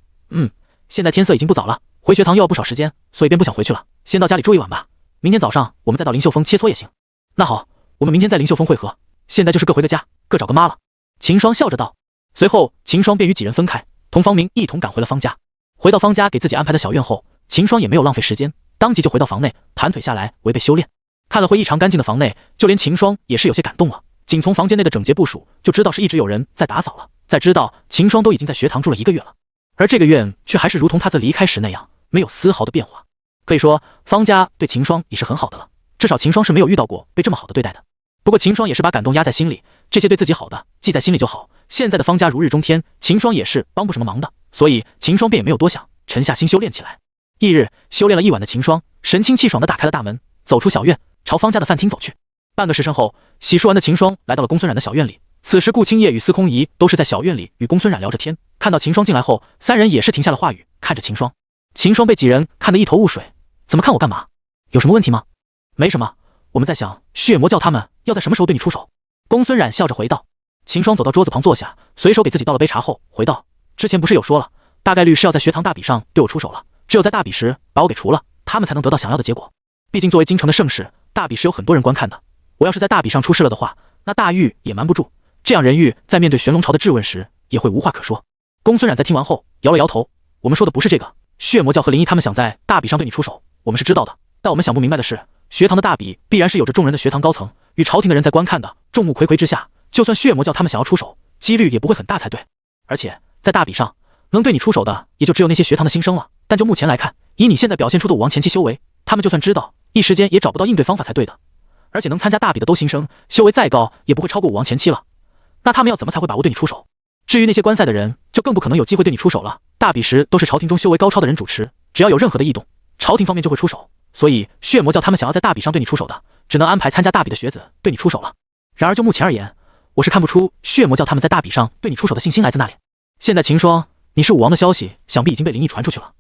A: 现在天色已经不早了，回学堂又要不少时间，所以便不想回去了，先到家里住一晚吧。明天早上我们再到灵秀峰切磋也行。”“那好，我们明天在灵秀峰会合，现在就是各回个家，各找个妈了。”秦霜笑着道。随后，秦霜便与几人分开，同方明一同赶回了方家。回到方家给自己安排的小院后，秦霜也没有浪费时间，当即就回到房内，盘腿下来违背修炼。看了会异常干净的房内，就连秦霜也是有些感动了。仅从房间内的整洁部署，就知道是一直有人在打扫了。再知道秦霜都已经在学堂住了1个月了，而这个院却还是如同他在离开时那样，没有丝毫的变化。可以说，方家对秦霜也是很好的了，至少秦霜是没有遇到过被这么好的对待的。不过秦霜也是把感动压在心里，这些对自己好的记在心里就好。现在的方家如日中天，秦霜也是帮不什么忙的，所以秦霜便也没有多想，沉下心修炼起来。翌日修炼了一晚的秦霜，神清气爽地打开了大门，走出小院，朝方家的饭厅走去。半个时辰后，洗漱完的秦霜来到了公孙冉的小院里。此时顾青叶与司空仪都是在小院里与公孙冉聊着天，看到秦霜进来后，三人也是停下了话语，看着秦霜。秦霜被几人看得一头雾水，怎么看我干嘛？有什么问题吗？没什么，我们在想血魔教他们要在什么时候对你出手。公孙冉笑着回道。秦霜走到桌子旁坐下，随手给自己倒了杯茶后回道：“之前不是有说了，大概率是要在学堂大比上对我出手了，只有在大比时把我给除了，他们才能得到想要的结果。毕竟作为京城的盛世，大比是有很多人观看的，我要是在大比上出事了的话，那大狱也瞒不住，这样人狱在面对玄龙朝的质问时也会无话可说。”公孙冉在听完后摇了摇头：“我们说的不是这个，血魔教和灵异他们想在大比上对你出手，我们是知道的，但我们想不明白的是，学堂的大比必然是有着众人的学堂高层与朝廷的人在观看的，众目睽睽之下，就算血魔教他们想要出手，几率也不会很大才对。而且在大比上能对你出手的也就只有那些学堂的新生了，但就目前来看，以你现在表现出的武王前期修为，他们就算知道，一时间也找不到应对方法才对的。而且能参加大比的都新生，修为再高也不会超过武王前期了，那他们要怎么才会把握对你出手？至于那些观赛的人，就更不可能有机会对你出手了。大比时都是朝廷中修为高超的人主持，只要有任何的异动，朝廷方面就会出手，所以血魔教他们想要在大比上对你出手的，只能安排参加大比的学子对你出手了。然而就目前而言，我是看不出血魔教他们在大比上对你出手的信心来自哪里。现在秦霜你是武王的消息想必已经被灵异传出去了，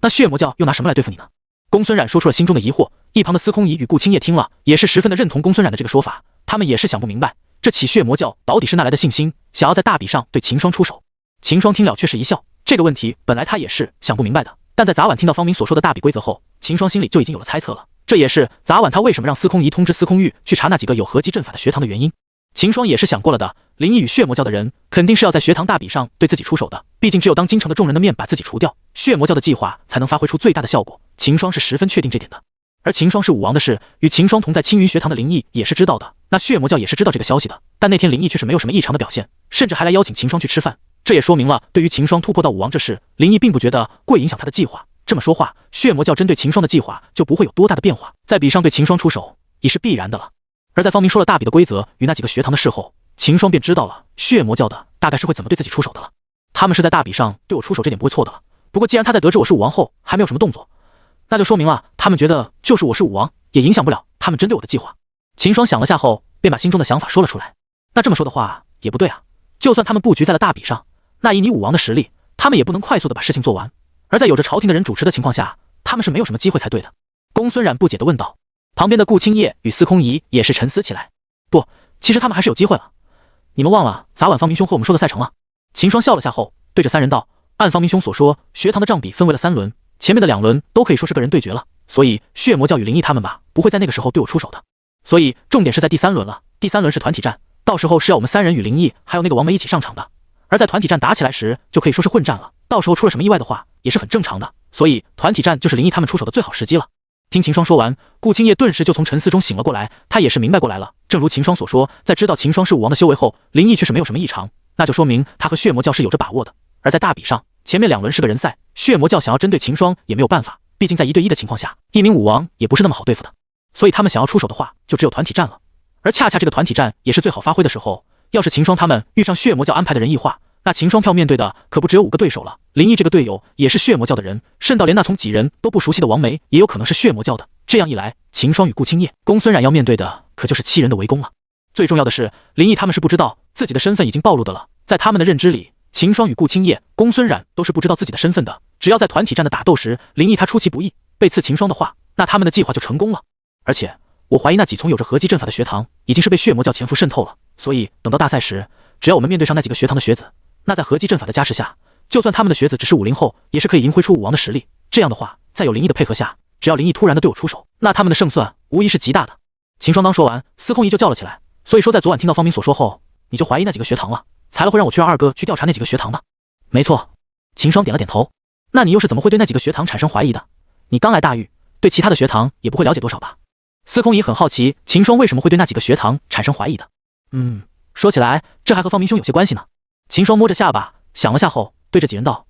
A: 那血魔教又拿什么来对付你呢？公孙冉说出了心中的疑惑，一旁的司空仪与顾青叶听了也是十分的认同公孙冉的这个说法，他们也是想不明白这起血魔教到底是哪来的信心，想要在大比上对秦霜出手。秦霜听了却是一笑，这个问题本来他也是想不明白的，但在早晚听到方明所说的大比规则后，秦霜心里就已经有了猜测了，这也是早晚他为什么让司空仪通知司空玉去查那几个有合击阵法的学堂的原因。秦霜也是想过了的，灵异与血魔教的人肯定是要在学堂大比上对自己出手的，毕竟只有当京城的众人的面把自己除掉，血魔教的计划才能发挥出最大的效果，秦霜是十分确定这点的。而秦霜是武王的事，与秦霜同在青云学堂的灵异也是知道的，那血魔教也是知道这个消息的，但那天灵异却是没有什么异常的表现，甚至还来邀请秦霜去吃饭，这也说明了，对于秦霜突破到武王这事，林毅并不觉得会影响他的计划。这么说话，血魔教针对秦霜的计划就不会有多大的变化，在比上对秦霜出手已是必然的了。而在方明说了大比的规则与那几个学堂的事后，秦霜便知道了血魔教的大概是会怎么对自己出手的了。他们是在大比上对我出手，这点不会错的了。不过既然他在得知我是武王后还没有什么动作，那就说明了他们觉得就是我是武王也影响不了他们针对我的计划。秦霜想了下后，便把心中的想法说了出来。那这么说的话也不对啊，就算他们布局在了大比上，那以你武王的实力，他们也不能快速的把事情做完。而在有着朝廷的人主持的情况下，他们是没有什么机会才对的。公孙冉不解地问道。旁边的顾青叶与司空仪也是沉思起来。不，其实他们还是有机会了。你们忘了砸碗方明兄和我们说的赛程了？秦霜笑了下后，对着三人道：按方明兄所说，学堂的账比分为了3轮，前面的2轮都可以说是个人对决了，所以血魔教与灵异他们吧，不会在那个时候对我出手的。所以重点是在第3轮了。第3轮是团体战，到时候是要我们3人与灵异还有那个王梅一起上场的。而在团体战打起来时，就可以说是混战了，到时候出了什么意外的话，也是很正常的。所以团体战就是灵异他们出手的最好时机了。听秦霜说完，顾青叶顿时就从沉思中醒了过来，他也是明白过来了。正如秦霜所说，在知道秦霜是武王的修为后，灵异却是没有什么异常，那就说明他和血魔教是有着把握的。而在大比上，前面2轮是个人赛，血魔教想要针对秦霜也没有办法，毕竟在1对1的情况下，一名武王也不是那么好对付的。所以他们想要出手的话，就只有团体战了。而恰恰这个团体战也是最好发挥的时候，要是秦霜他们遇上血魔教安排的人异化，那秦霜票面对的可不只有5个对手了。林毅这个队友也是血魔教的人，甚到连那从几人都不熟悉的王梅也有可能是血魔教的。这样一来，秦霜与顾青叶、公孙冉要面对的可就是7人的围攻了。最重要的是，林毅他们是不知道自己的身份已经暴露的了。在他们的认知里，秦霜与顾青叶、公孙冉都是不知道自己的身份的。只要在团体战的打斗时，林毅他出其不意被刺秦霜的话，那他们的计划就成功了。而且我怀疑那几丛有着合击阵法的学堂已经是被血魔教潜伏渗透了，所以等到大赛时，只要我们面对上那几个学堂的学子，那在合击阵法的加持下，就算他们的学子只是50后，也是可以赢回出武王的实力。这样的话，在有灵异的配合下，只要灵异突然的对我出手，那他们的胜算无疑是极大的。秦霜刚说完，司空仪就叫了起来。所以说在昨晚听到方明所说后，你就怀疑那几个学堂了，才会让我去让二哥去调查那几个学堂的。没错。秦霜点了点头。那你又是怎么会对那几个学堂产生怀疑的？你刚来大域，对其他的学堂也不会了解多少吧？司空仪很好奇秦霜为什么会对那几个学堂产生怀疑的。说起来，这还和方明兄有些关系呢。秦霜摸着下巴想了下后，对着几人道：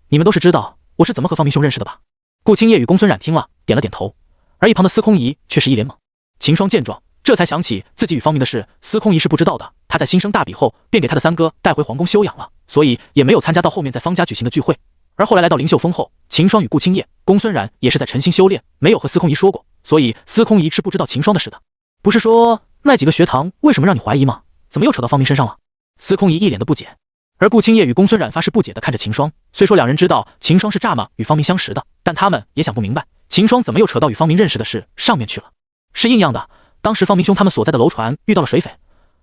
A: 你们都是知道我是怎么和方明兄认识的吧？顾青叶与公孙冉听了点了点头，而一旁的司空仪却是一脸懵。秦霜见状，这才想起自己与方明的事，司空仪是不知道的。他在新生大比后，便给他的3哥带回皇宫休养了，所以也没有参加到后面在方家举行的聚会。而后来来到灵秀峰后，秦霜与顾青叶、公孙冉也是在诚心修炼，没有和司空仪说过，所以司空仪是不知道秦霜的事的。不是说那几个学堂为什么让你怀疑吗？怎么又扯到方明身上了？司空仪一脸的不解。而顾青叶与公孙冉发誓不解地看着秦霜，虽说2人知道秦霜是蚱蜢与方明相识的，但他们也想不明白秦霜怎么又扯到与方明认识的事上面去了。是硬样的，当时方明兄他们所在的楼船遇到了水匪，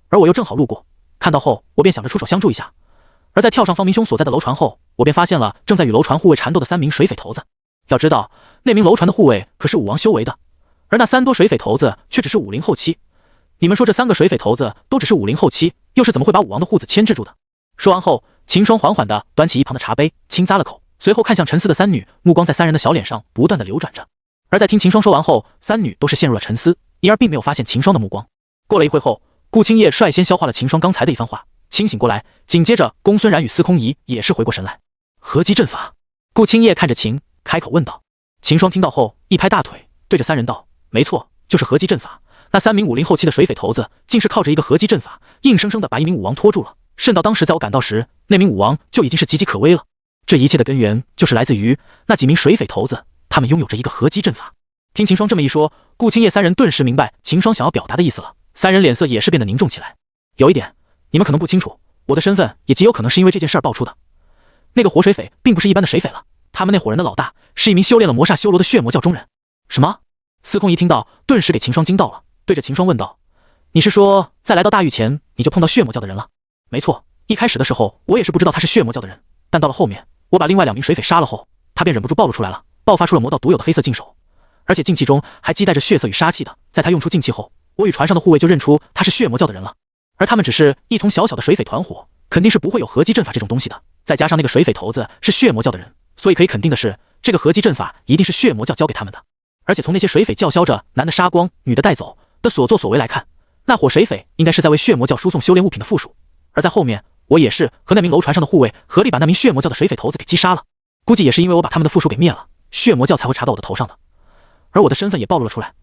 A: 而我又正好路过，看到后我便想着出手相助一下。而在跳上方明兄所在的楼船后，我便发现了正在与楼船护卫缠斗的3名水匪头子。要知道那名楼船的护卫可是武王修为的，而那3多水匪头子却只是50后期。你们说这3个水匪头子都只是50后期，又是怎么会把武王的护子牵制住的？说完后，秦霜缓缓地端起一旁的茶杯，轻咂了口，随后看向沉思的3女，目光在3人的小脸上不断地流转着。而在听秦霜说完后，3女都是陷入了沉思，因而并没有发现秦霜的目光。过了一会后，顾青叶率先消化了秦霜刚才的一番话，清醒过来，紧接着公孙冉与司空仪也是回过神来。合击阵法。顾青叶看着秦，开口问道。秦霜听到后一拍大腿，对着3人道：没错，就是合击阵法。那3名50后期的水匪头子竟是靠着一个合击阵法，硬生生地把一名武王拖住了。甚到当时在我赶到时，那名武王就已经是岌岌可危了。这一切的根源就是来自于那几名水匪头子，他们拥有着一个合击阵法。听秦霜这么一说，顾青叶3人顿时明白秦霜想要表达的意思了，3人脸色也是变得凝重起来。有一点你们可能不清楚，我的身份也极有可能是因为这件事儿爆出的。那个活水匪并不是一般的水匪了，他们那伙人的老大是一名修炼了魔煞修罗的血魔教中人。什么？司空仪听到顿时给秦霜惊到了，对着秦霜问道：你是说在来到大域前你就碰到血魔教的人了？没错，一开始的时候我也是不知道他是血魔教的人，但到了后面我把另外2名水匪杀了后，他便忍不住暴露出来了，爆发出了魔道独有的黑色劲手，而且劲气中还积带着血色与杀气的。在他用出劲气后，我与船上的护卫就认出他是血魔教的人了。而他们只是一同小小的水匪团伙，肯定是不会有合击阵法这种东西的。再加上那个水匪头子是血魔教的人，所以可以肯定的是，这个合击阵法一定是血魔教教给他们的。而且从那些水匪叫嚣着男的杀光，女的带走的所作所为来看，那伙水匪应该是在为血魔教输送修炼物品的附属。而在后面，我也是和那名楼船上的护卫合力把那名血魔教的水匪头子给击杀了。估计也是因为我把他们的附属给灭了，血魔教才会查到我的头上的，而我的身份也暴露了出来。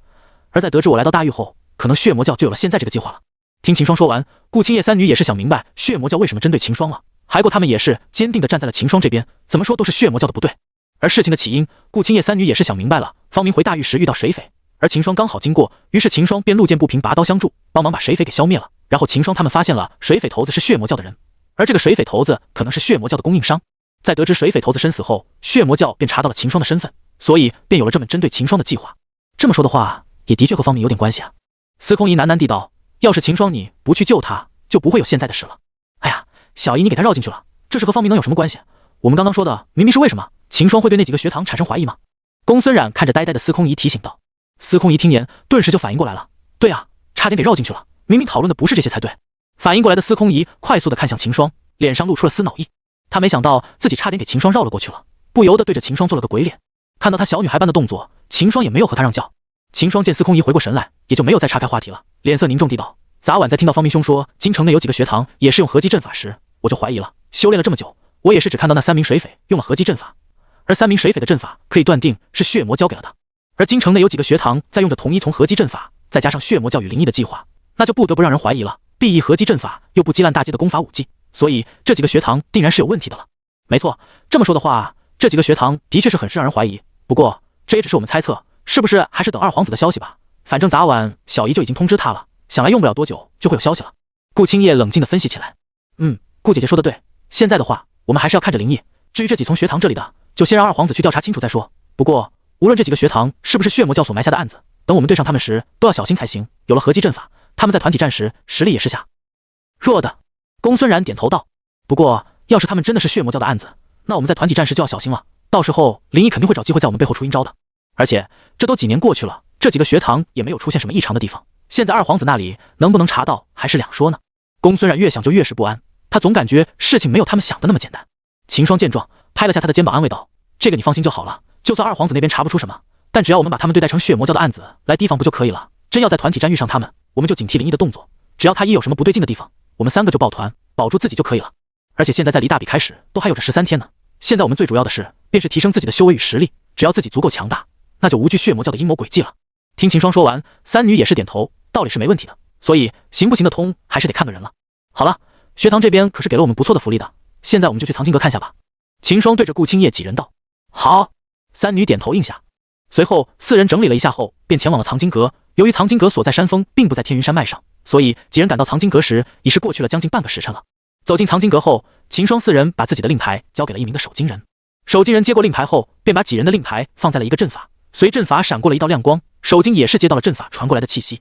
A: 而在得知我来到大狱后，可能血魔教就有了现在这个计划了。听秦霜说完，顾青叶三女也是想明白血魔教为什么针对秦霜了，还过他们也是坚定地站在了秦霜这边，怎么说都是血魔教的不对。而事情的起因，顾青叶三女也是想明白了。方明回大狱时遇到水匪，而秦霜刚好经过，于是秦霜便路见不平拔刀相助，帮忙把水匪给消灭了。然后秦霜他们发现了水匪头子是血魔教的人，而这个水匪头子可能是血魔教的供应商。在得知水匪头子身死后，血魔教便查到了秦霜的身份，所以便有了这么针对秦霜的计划。这么说的话，也的确和方明有点关系啊。司空仪喃喃地道：“要是秦霜你不去救他，就不会有现在的事了。”哎呀，小姨你给他绕进去了，这是和方明能有什么关系？我们刚刚说的明明是为什么秦霜会对那几个学堂产生怀疑吗？公孙冉看着呆呆的司空仪提醒道。司空仪听言，顿时就反应过来了。对啊，差点给绕进去了，明明讨论的不是这些才对。反应过来的司空仪快速的看向秦霜，脸上露出了丝恼意。他没想到自己差点给秦霜绕了过去了，不由得对着秦霜做了个鬼脸。看到他小女孩般的动作，秦霜也没有和他让教。秦霜见司空仪回过神来，也就没有再岔开话题了，脸色凝重地道：“昨晚在听到方明兄说京城内有几个学堂也是用合击阵法时，我就怀疑了。修炼了这么久，我也是只看到那3名水匪用了合击阵法，而3名水匪的阵法可以断定是血魔教给了的。而京城内有几个学堂在用着同一从合击阵法，再加上血魔教与灵异的计划，那就不得不让人怀疑了。毕义合击阵法又不击烂大街的功法武技，所以这几个学堂定然是有问题的了。没错，这么说的话，这几个学堂的确是很是让人怀疑。不过这也只是我们猜测，是不是还是等二皇子的消息吧？反正昨晚小姨就已经通知他了，想来用不了多久就会有消息了。”顾青叶冷静地分析起来。顾姐姐说的对，现在的话我们还是要看着灵异，至于这几从学堂这里的，就先让二皇子去调查清楚再说。不过无论这几个学堂是不是血魔教所埋下的案子，等我们对上他们时都要小心才行。有了合击阵法，他们在团体战时实力也是下弱的。公孙冉点头道：“不过要是他们真的是血魔教的案子，那我们在团体战时就要小心了，到时候灵异肯定会找机会在我们背后出阴招的。而且这都几年过去了，这几个学堂也没有出现什么异常的地方，现在二皇子那里能不能查到还是两说呢。”公孙冉越想就越是不安，他总感觉事情没有他们想的那么简单。秦霜见状，拍了下他的肩膀安慰道：“这个你放心就好了，就算二皇子那边查不出什么，但只要我们把他们对待成血魔教的案子来提防不就可以了？真要在团体战遇上他们，我们就警惕灵异的动作，只要他一有什么不对劲的地方，我们3个就抱团，保住自己就可以了。而且现在在离大比开始都还有着13天呢，现在我们最主要的是便是提升自己的修为与实力，只要自己足够强大，那就无惧血魔教的阴谋诡计了。”听秦霜说完，三女也是点头，道理是没问题的，所以行不行得通还是得看个人了。好了，学堂这边可是给了我们不错的福利的，现在我们就去藏经阁看下吧。秦霜对着顾青叶几人道。好。三女点头应下。随后4人整理了一下后，便前往了藏经阁。由于藏经阁所在山峰并不在天云山脉上，所以几人赶到藏经阁时已是过去了将近半个时辰了。走进藏经阁后，秦霜4人把自己的令牌交给了一名的守经人。守经人接过令牌后，便把几人的令牌放在了一个阵法，随阵法闪过了一道亮光，守经也是接到了阵法传过来的气息。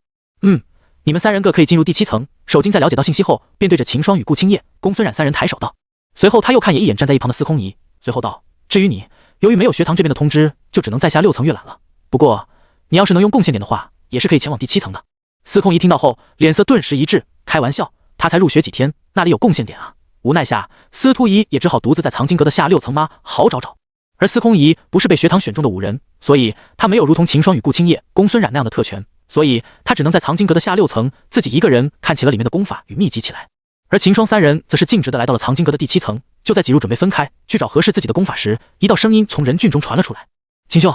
A: 你们3人各可以进入第7层。守经在了解到信息后，便对着秦霜与顾青叶、公孙冉3人抬手道。随后他又看也一眼站在一旁的司空仪，随后道：“至于你，由于没有学堂这边的通知，就只能在下6层阅览了。不过你要是能用贡献点的话，也是可以前往第7层的。”司空仪听到后，脸色顿时一滞，开玩笑，他才入学几天，那里有贡献点啊？无奈下，司徒仪也只好独自在藏经阁的下6层吗好找找。而司空仪不是被学堂选中的5人，所以他没有如同秦霜与顾青叶、公孙冉那样的特权，所以他只能在藏经阁的下6层自己一个人看起了里面的功法与秘籍起来。而秦霜3人则是径直的来到了藏经阁的第7层。就在几入准备分开去找合适自己的功法时，一道声音从人群中传了出来：“秦兄，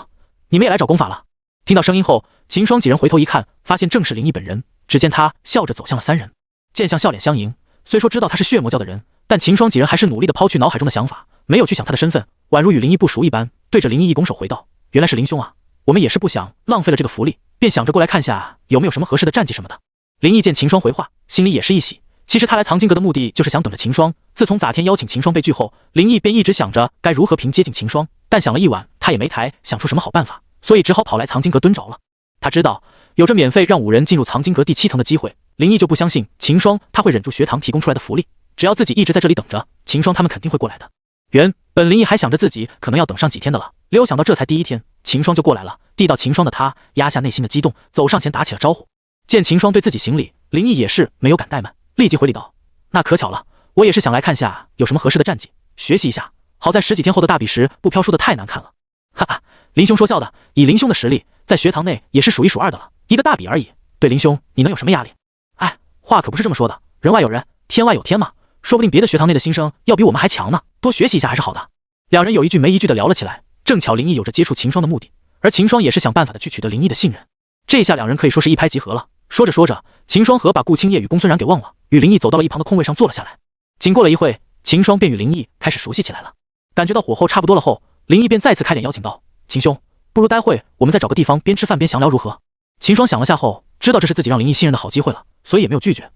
A: 你们也来找功法了？”听到声音后，秦霜几人回头一看，发现正是灵异本人。只见他笑着走向了3人，见向笑脸相迎。虽说知道他是血魔教的人，但秦霜几人还是努力的抛去脑海中的想法，没有去想他的身份，宛如与灵异不熟一般，对着灵异一拱手回道：“原来是灵兄啊，我们也是不想浪费了这个福利，便想着过来看下有没有什么合适的战绩什么的。”灵异见秦霜回话，心里也是一喜。其实他来藏经阁的目的就是想等着秦霜。自从咋天邀请秦霜被拒后，灵异便一直想着该如何凭接近秦霜，但想了一晚，他也没抬想出什么好办法，所以只好跑来藏经阁蹲着了。他知道有着免费让5人进入藏经阁第7层的机会，灵异就不相信秦霜他会忍住学堂提供出来的福利，只要自己一直在这里等着，秦霜他们肯定会过来的。原本灵异还想着自己可能要等上几天的了，没有想到这才第1天，秦霜就过来了。递到秦霜的他压下内心的激动，走上前打起了招呼。见秦霜对自己行礼，灵异也是没有敢怠慢，立即回礼道：“那可巧了，我也是想来看下有什么合适的战绩，学习一下。好在10几天后的大比时不飘输的太难看了。”哈哈，林兄说笑的，以林兄的实力，在学堂内也是数1数2的了，一个大比而已，对林兄你能有什么压力？哎，话可不是这么说的，人外有人，天外有天嘛。说不定别的学堂内的新生要比我们还强呢，多学习一下还是好的。两人有一句没一句的聊了起来，正巧林毅有着接触秦霜的目的，而秦霜也是想办法的去取得林毅的信任。这下两人可以说是一拍即合了。说着说着，秦霜和把顾青叶与公孙然给忘了，与林毅走到了一旁的空位上坐了下来。仅过了一会，秦霜便与林毅开始熟悉起来了。感觉到火候差不多了后，林毅便再次开脸邀请道：“秦兄，不如待会我们再找个地方边吃饭边详聊如何？”秦霜想了下后，知道这是自己让林毅信任的好机会了，所以也没有拒绝，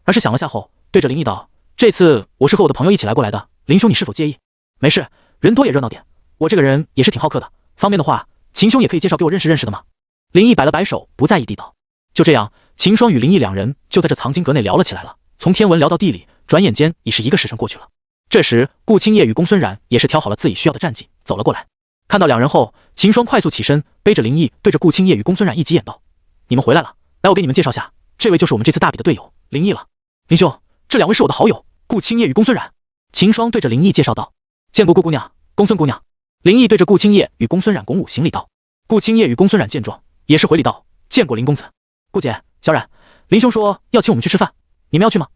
A: 而是想了下后，对着林毅道：“这次我是和我的朋友一起来过来的，林兄你是否介意？”“没事，人多也热闹点，我这个人也是挺好客的，方便的话，秦兄也可以介绍给我认识认识的嘛。”林毅摆了摆手，不在意地道。就这样，秦霜与林毅两人就在这藏经阁内聊了起来了，从天文聊到地理，转眼间已是1个时辰过去了。这时，顾青叶与公孙然也是挑好了自己需要的战绩，走了过来。看到两人后，秦霜快速起身，背着林毅，对着顾青叶与公孙然一挤眼道：“你们回来了，来，我给你们介绍下，这位就是我们这次大比的队友林毅了。林兄，这两位是我的好友，顾青叶与公孙然。”秦霜对着林毅介绍道：“见过顾姑娘、公孙姑娘。”林毅对着顾青叶与公孙然拱舞行礼道。顾青叶与公孙然见状，也是回礼道：“见过林公子。顾姐、小冉，林兄说要请我们去吃饭，你们要去吗？”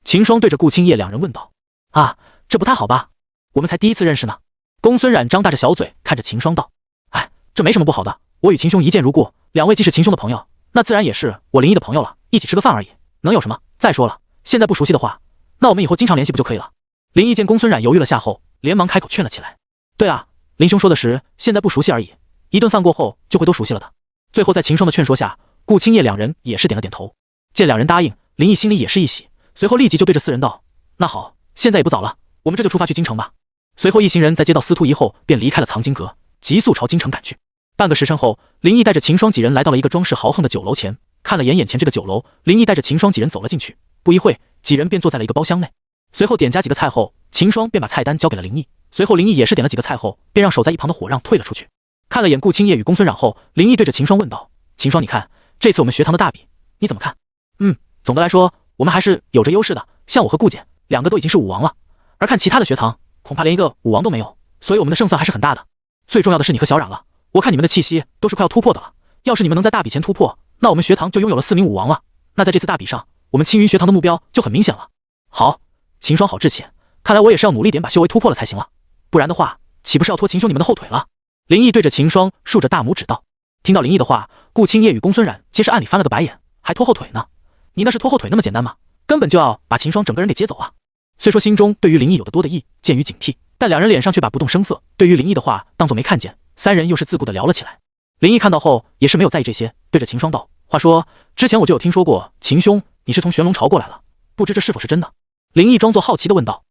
A: 秦霜对着顾青叶两人问道：“啊，这不太好吧？我们才第一次认识呢。”公孙冉张大着小嘴看着秦霜道：“哎，这没什么不好的，我与秦兄一见如故，两位既是秦兄的朋友，那自然也是我林毅的朋友了，一起吃个饭而已，能有什么？再说了，现在不熟悉的话，那我们以后经常联系不就可以了？”林毅见公孙冉犹豫了下后，连忙开口劝了起来：“对啊，林兄说的是现在不熟悉而已，一顿饭过后就会都熟悉了的。”最后在秦霜的劝说下，顾青叶两人也是点了点头。见两人答应，林毅心里也是一喜，随后立即就对着4人道：“那好，现在也不早了，我们这就出发去京城吧。”随后一行人在接到司徒仪后，便离开了藏经阁，急速朝京城赶去。半个时辰后，林毅带着秦霜几人来到了一个装饰豪横的酒楼前，看了眼前这个酒楼，林毅带着秦霜几人走了进去。不一会，几人便坐在了一个包厢内。随后点加几个菜后，秦霜便把菜单交给了林毅。随后林毅也是点了几个菜后，便让守在一旁的火让退了出去。看了眼顾青叶与公孙冉后，林毅对着秦霜问道：“秦霜，你看这次我们学堂的大比，你怎么看？”“总的来说，我们还是有着优势的。像我和顾姐两个都已经是武王了，而看其他的学堂，恐怕连一个武王都没有，所以我们的胜算还是很大的。最重要的是你和小冉了，我看你们的气息都是快要突破的了。要是你们能在大比前突破，那我们学堂就拥有了4名武王了。那在这次大比上，我们青云学堂的目标就很明显了。”“好，秦霜好志气，看来我也是要努力点把修为突破了才行了，不然的话，岂不是要拖秦兄你们的后腿了？”林毅对着秦霜竖着大拇指道。听到林毅的话，顾青叶与公孙冉皆是暗里翻了个白眼，还拖后腿呢？你那是拖后腿那么简单吗？根本就要把秦霜整个人给接走啊！虽说心中对于林毅有的多的意，鉴于警惕，但两人脸上却把不动声色，对于林毅的话当作没看见。3人又是自顾的聊了起来。林毅看到后也是没有在意这些，对着秦霜道：“话说之前我就有听说过秦兄你是从玄龙朝过来了，不知这是否是真的？”林毅装作好奇的问道：“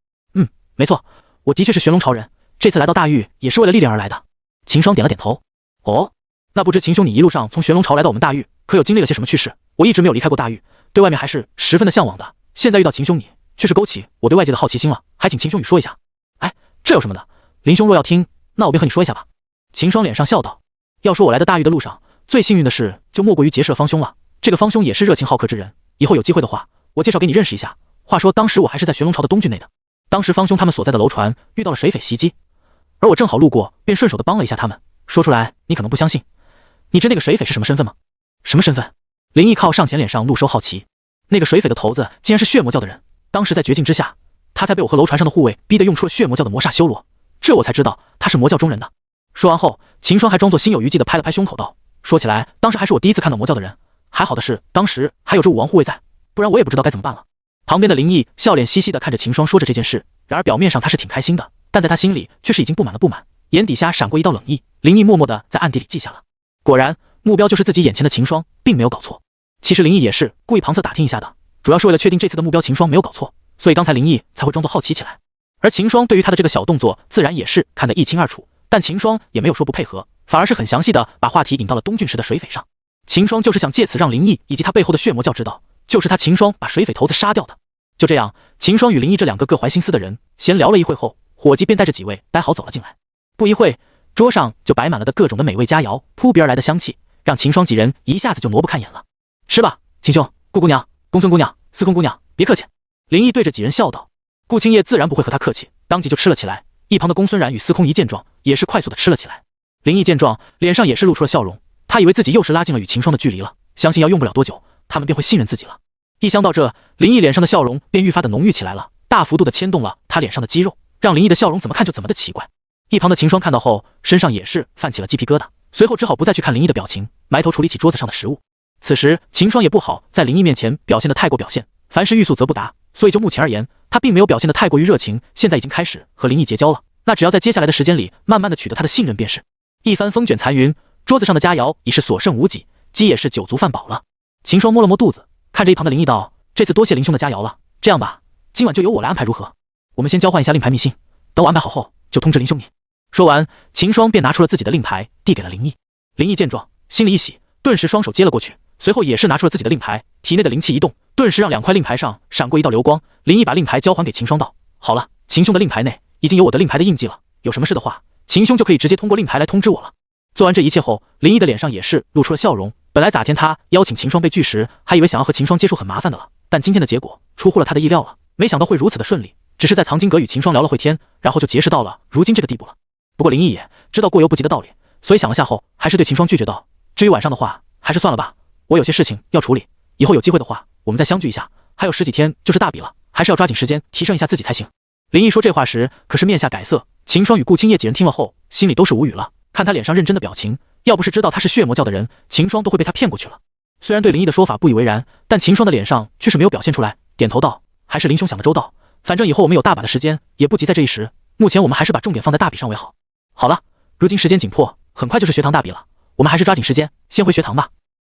A: 没错，我的确是玄龙朝人，这次来到大域也是为了历练而来的。”秦霜点了点头。“哦，那不知秦兄你一路上从玄龙朝来到我们大域，可有经历了些什么趣事？我一直没有离开过大域，对外面还是十分的向往的，现在遇到秦兄你，却是勾起我对外界的好奇心了，还请秦兄你说一下。”“哎，这有什么的？林兄若要听，那我便和你说一下吧。”秦霜脸上笑道：“要说我来到大域的路上，最幸运的事就莫过于结识了方兄了。这个方兄也是热情好客之人，以后有机会的话，我介绍给你认识一下。话说当时我还是在玄龙朝的东郡内的，当时方兄他们所在的楼船遇到了水匪袭击，而我正好路过，便顺手的帮了一下他们。说出来你可能不相信，你知那个水匪是什么身份吗？”“什么身份？”林毅靠上前脸上露收好奇。“那个水匪的头子竟然是血魔教的人，当时在绝境之下，他才被我和楼船上的护卫逼得用出了血魔教的魔煞修罗，这我才知道他是魔教中人的。”说完后，秦霜还装作心有余悸的拍了拍胸口道：“说起来，当时还是我第一次看到魔教的人，还好的是当时还有着武王护卫在，不然我也不知道该怎么办了。”旁边的林毅笑脸嘻嘻的看着秦霜说着这件事，然而表面上他是挺开心的，但在他心里却是已经布满了不满，眼底下闪过一道冷意。林毅默默的在暗地里记下了。果然，目标就是自己眼前的秦霜，并没有搞错。其实林毅也是故意旁侧打听一下的，主要是为了确定这次的目标秦霜没有搞错，所以刚才林毅才会装作好奇起来。而秦霜对于他的这个小动作，自然也是看得一清二楚。但秦霜也没有说不配合，反而是很详细的把话题引到了东郡时的水匪上。秦霜就是想借此让林毅以及他背后的血魔教知道，就是他秦霜把水匪头子杀掉的。就这样，秦霜与林毅这两个各怀心思的人闲聊了一会后，伙计便带着几位待好走了进来。不一会，桌上就摆满了的各种的美味佳肴，扑鼻而来的香气让秦霜几人一下子就挪不看眼了。“吃吧，秦兄、顾姑娘、公孙姑娘、司空姑娘，别客气。”林毅对着几人笑道。顾青叶自然不会和他客气，当即就吃了起来。一旁的公孙然与司空一见状，也是快速的吃了起来。林毅见状，脸上也是露出了笑容，他以为自己又是拉近了与秦霜的距离了，相信要用不了多久，他们便会信任自己了。一想到这，林毅脸上的笑容便愈发的浓郁起来了。大幅度的牵动了他脸上的肌肉，让林毅的笑容怎么看就怎么的奇怪。一旁的秦霜看到后，身上也是泛起了鸡皮疙瘩，随后只好不再去看林毅的表情，埋头处理起桌子上的食物。此时秦霜也不好在林毅面前表现得太过表现，凡事欲速则不达，所以就目前而言，他并没有表现得太过于热情，现在已经开始和林毅结交了，那只要在接下来的时间里慢慢的取得他的信任便是。一番风卷残云，桌子上的佳肴已是所剩无几，鸡也是酒足饭饱了。秦霜摸了摸肚子，看着一旁的林毅道：“这次多谢林兄的佳肴了，这样吧，今晚就由我来安排如何？我们先交换一下令牌秘信，等我安排好后就通知林兄你。”说完，秦霜便拿出了自己的令牌，递给了林毅。林毅见状，心里一喜，顿时双手接了过去，随后也是拿出了自己的令牌，体内的灵气一动，顿时让两块令牌上闪过一道流光。林毅把令牌交还给秦霜道：“好了，秦兄的令牌内已经有我的令牌的印记了，有什么事的话，秦兄就可以直接通过令牌来通知我了。”做完这一切后，林毅的脸上也是露出了笑容。本来咋天他邀请秦霜被拒时，还以为想要和秦霜接触很麻烦的了，但今天的结果出乎了他的意料了，没想到会如此的顺利。只是在藏经阁与秦霜聊了会天，然后就结识到了如今这个地步了。不过林毅也知道过犹不及的道理，所以想了下后，还是对秦霜拒绝道：“至于晚上的话，还是算了吧，我有些事情要处理，以后有机会的话，我们再相聚一下。还有10几天就是大比了，还是要抓紧时间提升一下自己才行。”林毅说这话时，可是面下改色。秦霜与顾青叶几人听了后，心里都是无语了。看他脸上认真的表情，要不是知道他是血魔教的人，秦霜都会被他骗过去了。虽然对林毅的说法不以为然，但秦霜的脸上却是没有表现出来，点头道：“还是林兄想的周到，反正以后我们有大把的时间，也不急在这一时。目前我们还是把重点放在大比上为好。好了，如今时间紧迫，很快就是学堂大比了，我们还是抓紧时间，先回学堂吧。”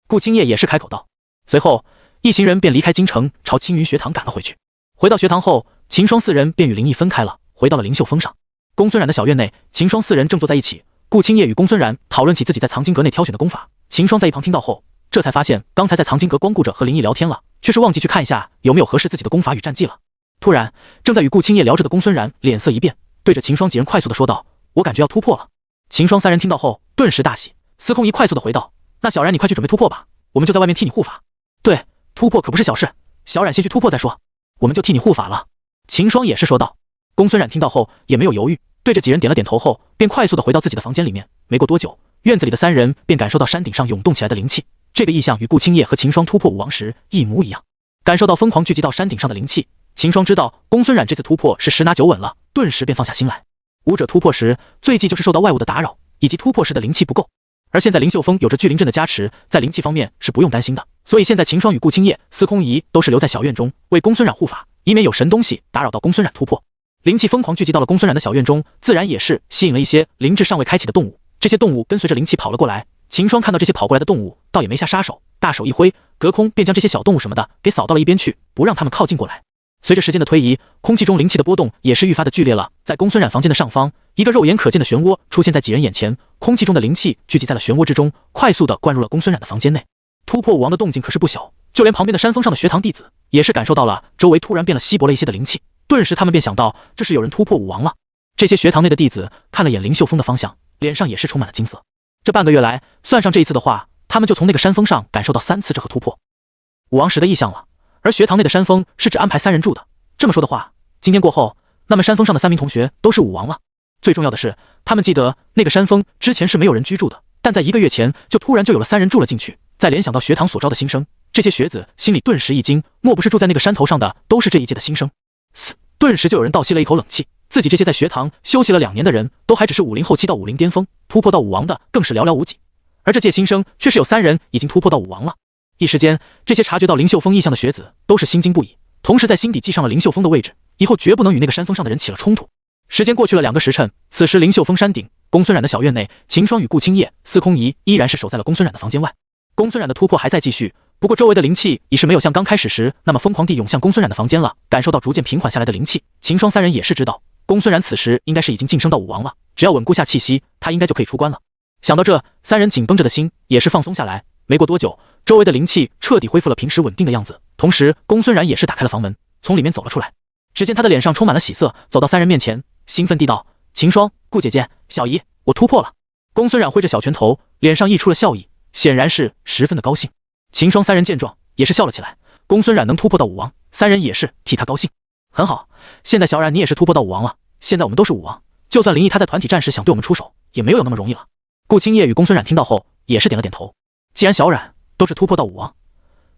A: 顾青叶也是开口道。随后，一行人便离开京城，朝青云学堂赶了回去。回到学堂后，秦霜4人便与林毅分开了，回到了灵秀峰上。公孙冉的小院内，秦霜4人正坐在一起，顾青叶与公孙冉讨论起自己在藏经阁内挑选的功法。秦霜在一旁听到后，这才发现刚才在藏经阁光顾着和林毅聊天了，却是忘记去看一下有没有合适自己的功法与战绩了。突然，正在与顾青叶聊着的公孙冉脸色一变，对着秦霜几人快速的说道：“我感觉要突破了。”秦霜3人听到后，顿时大喜。司空仪快速的回道：“那小冉你快去准备突破吧，我们就在外面替你护法。”“对，突破可不是小事，小冉先去突破再说，我们就替你护法了。”秦霜也是说道。公孙冉听到后也没有犹豫，对着几人点了点头后，便快速的回到自己的房间里面。没过多久，院子里的3人便感受到山顶上涌动起来的灵气，这个异象与顾青叶和秦霜突破武王时一模一样。感受到疯狂聚集到山顶上的灵气，秦霜知道公孙冉这次突破是10拿9稳了，顿时便放下心来。武者突破时最忌就是受到外物的打扰，以及突破时的灵气不够。而现在灵秀峰有着聚灵阵的加持，在灵气方面是不用担心的，所以现在秦霜与顾青叶、司空仪都是留在小院中为公孙冉护法，以免有神东西打扰到公孙冉突破。灵气疯狂聚集到了公孙冉的小院中，自然也是吸引了一些灵智尚未开启的动物。这些动物跟随着灵气跑了过来，秦霜看到这些跑过来的动物，倒也没下杀手，大手一挥，隔空便将这些小动物什么的给扫到了一边去，不让他们靠近过来。随着时间的推移，空气中灵气的波动也是愈发的剧烈了。在公孙冉房间的上方，一个肉眼可见的漩涡出现在几人眼前，空气中的灵气聚集在了漩涡之中，快速的灌入了公孙冉的房间内。突破武王的动静可是不小，就连旁边的山峰上的学堂弟子也是感受到了周围突然变了稀薄了一些的灵气，顿时他们便想到这是有人突破武王了。这些学堂内的弟子看了眼灵秀峰的方向，脸上也是充满了惊色。这半个月来，算上这一次的话，他们就从那个山峰上感受到3次这和突破武王时的异象了。而学堂内的山峰是只安排3人住的，这么说的话，今天过后，那么山峰上的3名同学都是武王了。最重要的是，他们记得那个山峰之前是没有人居住的，但在1个月前就突然就有了3人住了进去。再联想到学堂所招的新生，这些学子心里顿时一惊，莫不是住在那个山头上的都是这一届的新生？顿时就有人倒吸了一口冷气，自己这些在学堂休息了2年的人，都还只是50后期到50巅峰，突破到武王的更是寥寥无几，而这届新生却是有3人已经突破到武王了。一时间，这些察觉到灵秀峰异象的学子都是心惊不已，同时在心底记上了灵秀峰的位置，以后绝不能与那个山峰上的人起了冲突。时间过去了2个时辰，此时灵秀峰山顶，公孙冉的小院内，秦霜与顾青叶、司空仪依然是守在了公孙冉的房间外。公孙冉的突破还在继续，不过周围的灵气已是没有像刚开始时那么疯狂地涌向公孙冉的房间了。感受到逐渐平缓下来的灵气，秦霜3人也是知道，公孙冉此时应该是已经晋升到武王了，只要稳固下气息，他应该就可以出关了。想到这，3人紧绷着的心也是放松下来。没过多久，周围的灵气彻底恢复了平时稳定的样子，同时公孙冉也是打开了房门，从里面走了出来。只见他的脸上充满了喜色，走到3人面前，兴奋地道：“秦霜、顾姐姐、小姨，我突破了！”公孙冉挥着小拳头，脸上溢出了笑意，显然是十分的高兴。秦霜3人见状也是笑了起来，公孙冉能突破到武王，3人也是替他高兴。很好，现在小冉你也是突破到武王了，现在我们都是武王，就算林毅他在团体战时想对我们出手，也没有那么容易了。顾青叶与公孙冉听到后也是点了点头。既然小冉都是突破到武王，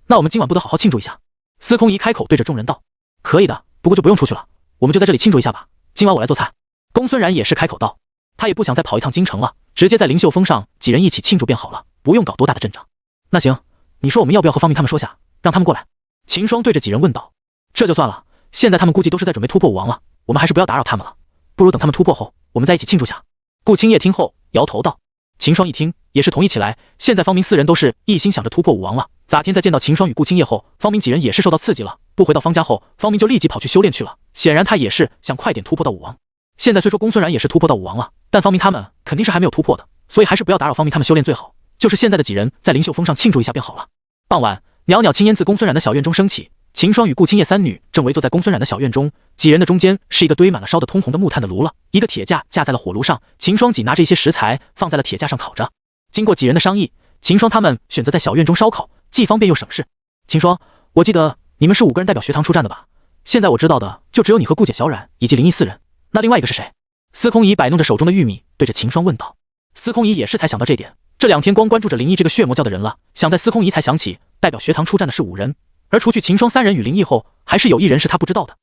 A: 那我们今晚不得好好庆祝一下？司空仪开口对着众人道：“可以的，不过就不用出去了，我们就在这里庆祝一下吧。今晚我来做菜。公孙然也是开口道，他也不想再跑一趟京城了，直接在灵秀峰上几人一起庆祝便好了，不用搞多大的阵仗。那行，你说我们要不要和方明他们说下，让他们过来？秦霜对着几人问道。这就算了，现在他们估计都是在准备突破武王了，我们还是不要打扰他们了，不如等他们突破后，我们再一起庆祝下。顾青叶听后摇头道。秦霜一听也是同意起来，现在方明四人都是一心想着突破武王了。咋天在见到秦霜与顾青叶后，方明几人也是受到刺激了，不回到方家后，方明就立即跑去修炼去了，显然他也是想快点突破到武王。现在虽说公孙然也是突破到武王了，但方明他们肯定是还没有突破的，所以还是不要打扰方明他们修炼最好，就是现在的几人在灵秀峰上庆祝一下便好了。傍晚，袅袅青烟自公孙然的小院中升起，秦霜与顾青叶三女正围坐在公孙然的小院中，几人的中间是一个堆满了烧得通红的木炭的炉了，一个铁架架在了火炉上，秦霜几拿着一些食材放在了铁架上烤着。经过几人的商议，秦霜他们选择在小院中烧烤，既方便又省事。秦霜，我记得你们是5个人代表学堂出战的吧？现在我知道的就只有你和顾姐、小冉以及林毅4人，那另外一个是谁？司空仪摆弄着手中的玉米，对着秦霜问道。司空仪也是才想到这点，这2天光关注着林毅这个血魔教的人了，想在司空仪才想起代表学堂出战的是5人，而除去秦霜3人与林毅后，还是有1人是他不知道的。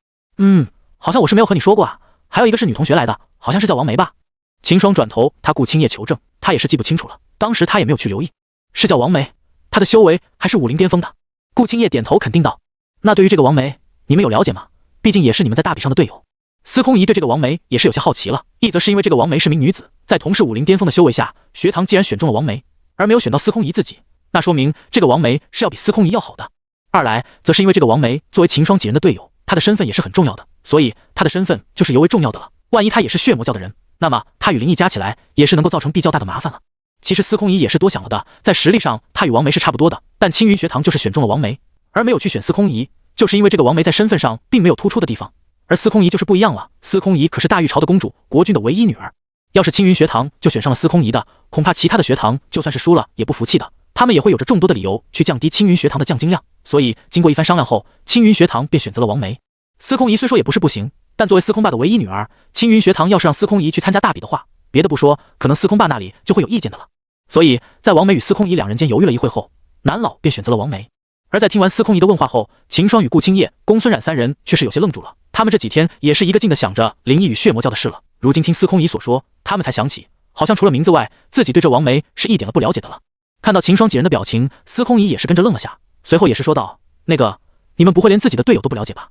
A: 好像我是没有和你说过啊，还有一个是女同学来的，好像是叫王梅吧？秦霜转头他顾青叶求证，他也是记不清楚了，当时他也没有去留意，是叫王梅，她的修为还是武林巅峰的。顾青叶点头肯定道。那对于这个王梅，你们有了解吗？毕竟也是你们在大比上的队友。司空仪对这个王梅也是有些好奇了，一则是因为这个王梅是名女子，在同是武林巅峰的修为下，学堂既然选中了王梅，而没有选到司空仪自己，那说明这个王梅是要比司空仪要好的。二来则是因为这个王梅作为秦霜几人的队友，她的身份也是很重要的，所以她的身份就是尤为重要的了。万一她也是血魔教的人，那么她与林毅加起来也是能够造成比较大的麻烦了。其实司空仪也是多想了的，在实力上她与王梅是差不多的，但青云学堂就是选中了王梅，而没有去选司空仪，就是因为这个王梅在身份上并没有突出的地方，而司空仪就是不一样了。司空仪可是大玉朝的公主，国君的唯一女儿，要是青云学堂就选上了司空仪的，恐怕其他的学堂就算是输了也不服气的，他们也会有着众多的理由去降低青云学堂的降金量。所以经过一番商量后，青云学堂便选择了王梅。司空仪虽说也不是不行，但作为司空爸的唯一女儿，青云学堂要是让司空仪去参加大比的话，别的不说，可能司空爸那里就会有意见的了。所以在王梅与司空仪2人间犹豫了一会后，南老便选择了王梅。而在听完司空仪的问话后，秦霜与顾青叶、公孙冉3人却是有些愣住了，他们这几天也是一个劲的想着林毅与血魔教的事了，如今听司空仪所说，他们才想起好像除了名字外，自己对这王梅是一点都不了解的了。看到秦霜几人的表情，司空仪也是跟着愣了下，随后也是说道，那个你们不会连自己的队友都不了解吧？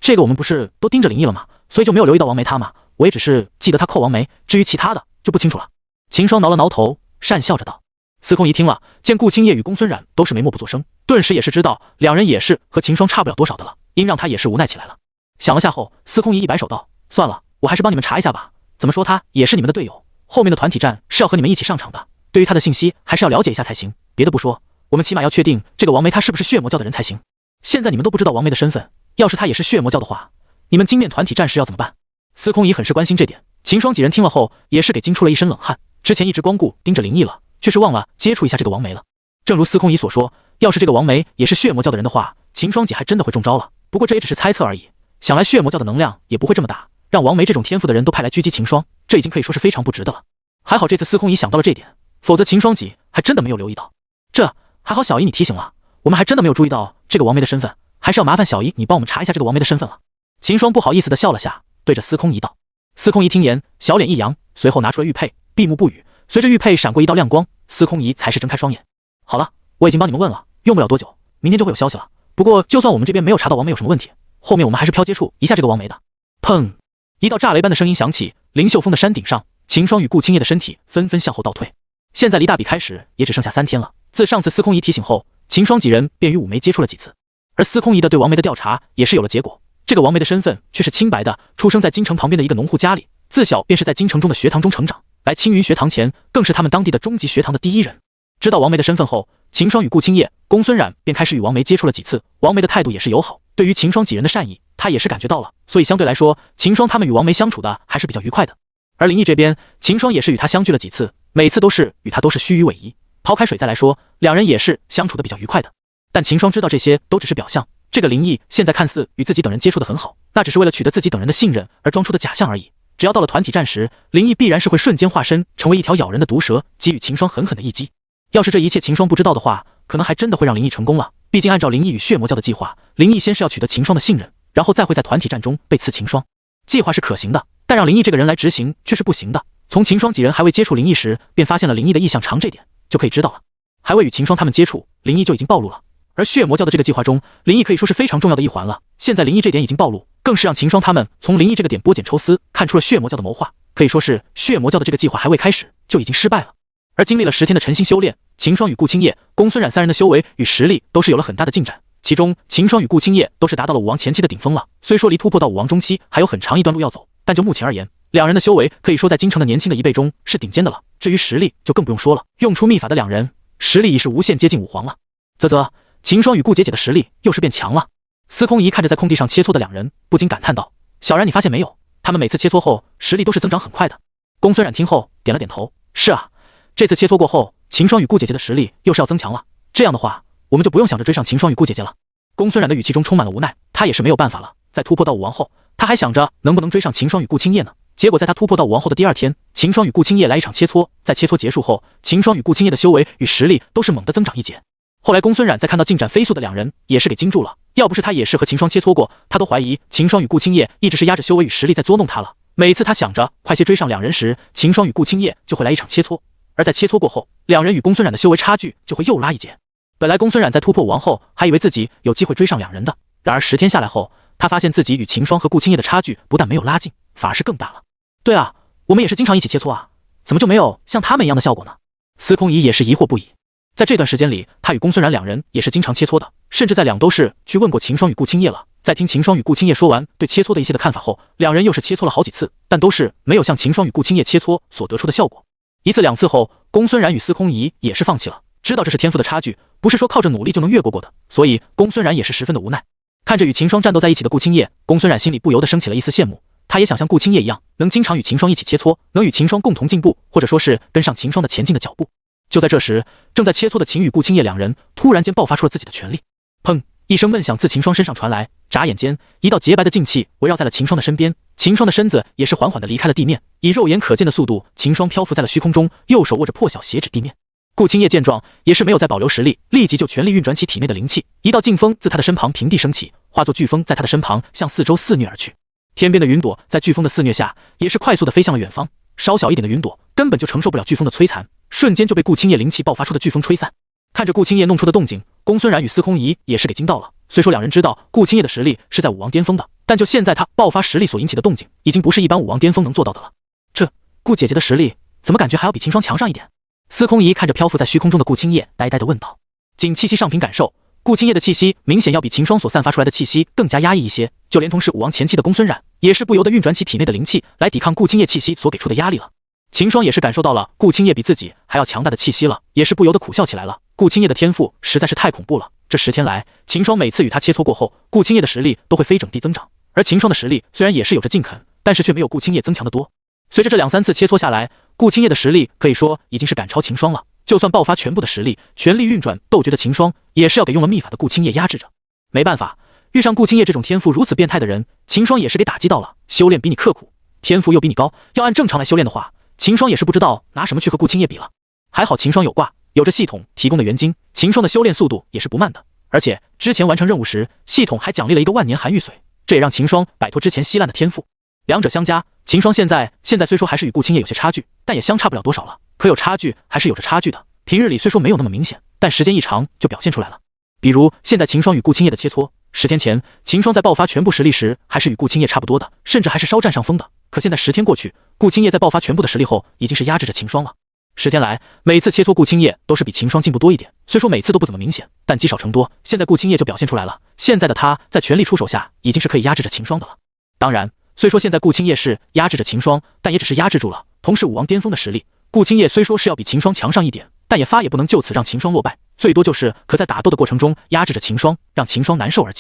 A: 这个我们不是都盯着林毅了吗？所以就没有留意到王梅他嘛，我也只是记得他扣王梅，至于其他的就不清楚了。秦霜挠了挠头，讪笑着道。司空仪听了，见顾青叶与公孙冉都是眉默不作声，顿时也是知道2人也是和秦霜差不了多少的了，因让他也是无奈起来了。想了下后，司空仪一摆手道，算了，我还是帮你们查一下吧，怎么说他也是你们的队友，后面的团体战是要和你们一起上场的，对于他的信息还是要了解一下才行，别的不说，我们起码要确定这个王梅他是不是血魔教的人才行。现在你们都不知道王梅的身份，要是他也是血魔教的话，你们金面团体战士要怎么办？司空仪很是关心这点，秦霜几人听了后也是给惊出了一身冷汗，之前一直光顾盯着林毅了，却是忘了接触一下这个王梅了。正如司空仪所说，要是这个王梅也是血魔教的人的话，秦霜几还真的会中招了，不过这也只是猜测而已，想来血魔教的能量也不会这么大，让王梅这种天赋的人都派来狙击秦霜，这已经可以说是非常不值得了。还好这次司空仪想到了这点，否则秦霜几还真的没有留意到。这还好小姨你提醒了，我们还真的没有注意到这个王梅的身份，还是要麻烦小姨你帮我们查一下这个王梅的身份了。秦霜不好意思的笑了下，对着司空仪道。司空仪听言，小脸一扬，随后拿出了玉佩，闭目不语。随着玉佩闪过一道亮光，司空仪才是睁开双眼。好了，我已经帮你们问了，用不了多久，明天就会有消息了。不过就算我们这边没有查到王梅有什么问题，后面我们还是飘接触一下这个王梅的。砰！一道炸雷般的声音响起，灵秀峰的山顶上，秦霜与顾青叶的身体纷纷向后倒退。现在离大比开始也只剩下3天了，自上次司空仪提醒后，秦霜几人便与武梅接触了几次，而司空仪的对王梅的调查也是有了结果。这个王梅的身份却是清白的，出生在京城旁边的一个农户家里，自小便是在京城中的学堂中成长，来青云学堂前更是他们当地的中级学堂的第1人。知道王梅的身份后，秦霜与顾青叶、公孙冉便开始与王梅接触了几次，王梅的态度也是友好，对于秦霜几人的善意，他也是感觉到了，所以相对来说，秦霜他们与王梅相处的还是比较愉快的。而林毅这边，秦霜也是与他相聚了几次，每次都是与他虚与委蛇，抛开水再来说，2人也是相处的比较愉快的。但秦霜知道这些都只是表象，这个林毅现在看似与自己等人接触的很好，那只是为了取得自己等人的信任而装出的假象而已。只要到了团体战时，林毅必然是会瞬间化身成为一条咬人的毒蛇，给予秦霜狠狠的一击。要是这一切秦霜不知道的话，可能还真的会让林毅成功了。毕竟按照林毅与血魔教的计划，林毅先是要取得秦霜的信任，然后再会在团体战中被刺秦霜。计划是可行的，但让林毅这个人来执行却是不行的。从秦霜几人还未接触林毅时，便发现了林毅的异象长，这点就可以知道了。还未与秦霜他们接触，林毅就已经暴露了。而血魔教的这个计划中，林毅可以说是非常重要的一环了。现在林毅这点已经暴露，更是让秦霜他们从林毅这个点剥茧抽丝，看出了血魔教的谋划。可以说是血魔教的这个计划还未开始就已经失败了。而经历了10天的晨星修炼，秦霜与顾青叶、公孙冉三人的修为与实力都是有了很大的进展。其中，秦霜与顾青叶都是达到了武王前期的顶峰了。虽说离突破到武王中期还有很长一段路要走，但就目前而言，两人的修为可以说在京城的年轻的一辈中是顶尖的了。至于实力，就更不用说了。用出秘法的两人，实力已是无限接近武皇了。啧，秦霜与顾姐姐的实力又是变强了。司空仪看着在空地上切磋的两人，不禁感叹道：“小然，你发现没有？他们每次切磋后，实力都是增长很快的。”公孙冉听后点了点头：“是啊，这次切磋过后，秦霜与顾姐姐的实力又是要增强了。这样的话，我们就不用想着追上秦霜与顾姐姐了。”公孙冉的语气中充满了无奈，他也是没有办法了。在突破到武王后，他还想着能不能追上秦霜与顾青叶呢？结果在他突破到武王后的第2天，秦霜与顾青叶来一场切磋，在切磋结束后，秦霜与顾青叶的修为与实力都是猛地增长一截。后来公孙冉在看到进展飞速的两人，也是给惊住了。要不是他也是和秦霜切磋过，他都怀疑秦霜与顾青叶一直是压着修为与实力在捉弄他了。每次他想着快些追上两人时，秦霜与顾青叶就会来一场切磋，而在切磋过后，两人与公孙冉的修为差距就会又拉一截。本来公孙冉在突破武王后，还以为自己有机会追上两人的，然而10天下来后，他发现自己与秦霜和顾青叶的差距不但没有拉近，反而是更大了。对啊，我们也是经常一起切磋啊，怎么就没有像他们一样的效果呢？司空仪也是疑惑不已。在这段时间里，他与公孙冉两人也是经常切磋的，甚至在两都市去问过秦霜与顾青叶了。在听秦霜与顾青叶说完对切磋的一些的看法后，两人又是切磋了好几次，但都是没有像秦霜与顾青叶切磋所得出的效果。1次2次后，公孙冉与司空仪也是放弃了，知道这是天赋的差距，不是说靠着努力就能越过的，所以公孙冉也是十分的无奈。看着与秦霜战斗在一起的顾青叶，公孙冉心里不由得升起了一丝羡慕。他也想像顾青叶一样，能经常与秦霜一起切磋，能与秦霜共同进步，或者说是跟上秦霜的前进的脚步。就在这时，正在切磋的秦与顾青叶两人突然间爆发出了自己的全力，砰！一声闷响自秦霜身上传来，眨眼间，一道洁白的劲气围绕在了秦霜的身边，秦霜的身子也是缓缓地离开了地面，以肉眼可见的速度，秦霜漂浮在了虚空中，右手握着破晓斜指地面。顾青叶见状，也是没有再保留实力，立即就全力运转起体内的灵气，一道劲风自他的身旁平地升起，化作飓风在他的身旁向四周肆虐而去。天边的云朵在飓风的肆虐下，也是快速地飞向了远方。稍小一点的云朵根本就承受不了飓风的摧残，瞬间就被顾青叶灵气爆发出的飓风吹散。看着顾青叶弄出的动静，公孙冉与司空仪也是给惊到了。虽说两人知道顾青叶的实力是在武王巅峰的，但就现在他爆发实力所引起的动静，已经不是一般武王巅峰能做到的了。这顾姐姐的实力怎么感觉还要比秦霜强上一点？司空仪看着漂浮在虚空中的顾青叶，呆呆地问道。仅气息上凭感受，顾青叶的气息明显要比秦霜所散发出来的气息更加压抑一些，就连同是武王前期的公孙冉，也是不由得运转起体内的灵气来抵抗顾青叶气息所给出的压力了。秦霜也是感受到了顾青叶比自己还要强大的气息了，也是不由得苦笑起来了。顾青叶的天赋实在是太恐怖了。这10天来，秦霜每次与他切磋过后，顾青叶的实力都会飞整地增长，而秦霜的实力虽然也是有着进肯，但是却没有顾青叶增强得多。随着这2、3次切磋下来，顾青叶的实力可以说已经是赶超秦霜了。就算爆发全部的实力，全力运转斗诀的秦霜，也是要给用了秘法的顾青叶压制着。没办法，遇上顾青叶这种天赋如此变态的人，秦霜也是给打击到了。修炼比你刻苦，天赋又比你高，要按正常来修炼的话，秦霜也是不知道拿什么去和顾青叶比了。还好秦霜有挂，有着系统提供的元晶，秦霜的修炼速度也是不慢的。而且之前完成任务时，系统还奖励了一个万年寒玉髓，这也让秦霜摆脱之前稀烂的天赋。两者相加，秦霜现在虽说还是与顾青叶有些差距，但也相差不了多少了。可有差距还是有着差距的，平日里虽说没有那么明显，但时间一长就表现出来了。比如现在秦霜与顾青叶的切磋，10天前秦霜在爆发全部实力时还是与顾青叶差不多的，甚至还是稍占上风的。可现在10天过去，顾青叶在爆发全部的实力后，已经是压制着秦霜了。10天来，每次切磋顾青叶都是比秦霜进步多一点，虽说每次都不怎么明显，但积少成多，现在顾青叶就表现出来了。现在的他在全力出手下，已经是可以压制着秦霜的了。当然，虽说现在顾青叶是压制着秦霜，但也只是压制住了。同是武王巅峰的实力，顾青叶虽说是要比秦霜强上一点，但也不能就此让秦霜落败，最多就是可在打斗的过程中压制着秦霜，让秦霜难受而已。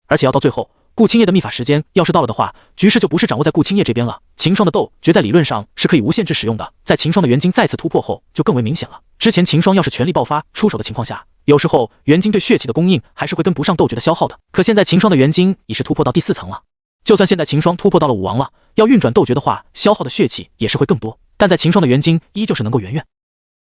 A: 而且要到最后，顾青叶的秘法时间要是到了的话，局势就不是掌握在顾青叶这边了。秦霜的斗诀在理论上是可以无限制使用的，在秦霜的元晶再次突破后，就更为明显了。之前秦霜要是全力爆发出手的情况下，有时候元晶对血气的供应还是会跟不上斗诀的消耗的。可现在秦霜的元晶已是突破到第4层了，就算现在秦霜突破到了武王了，要运转斗诀的话，消耗的血气也是会更多，但在秦霜的元晶依旧是能够源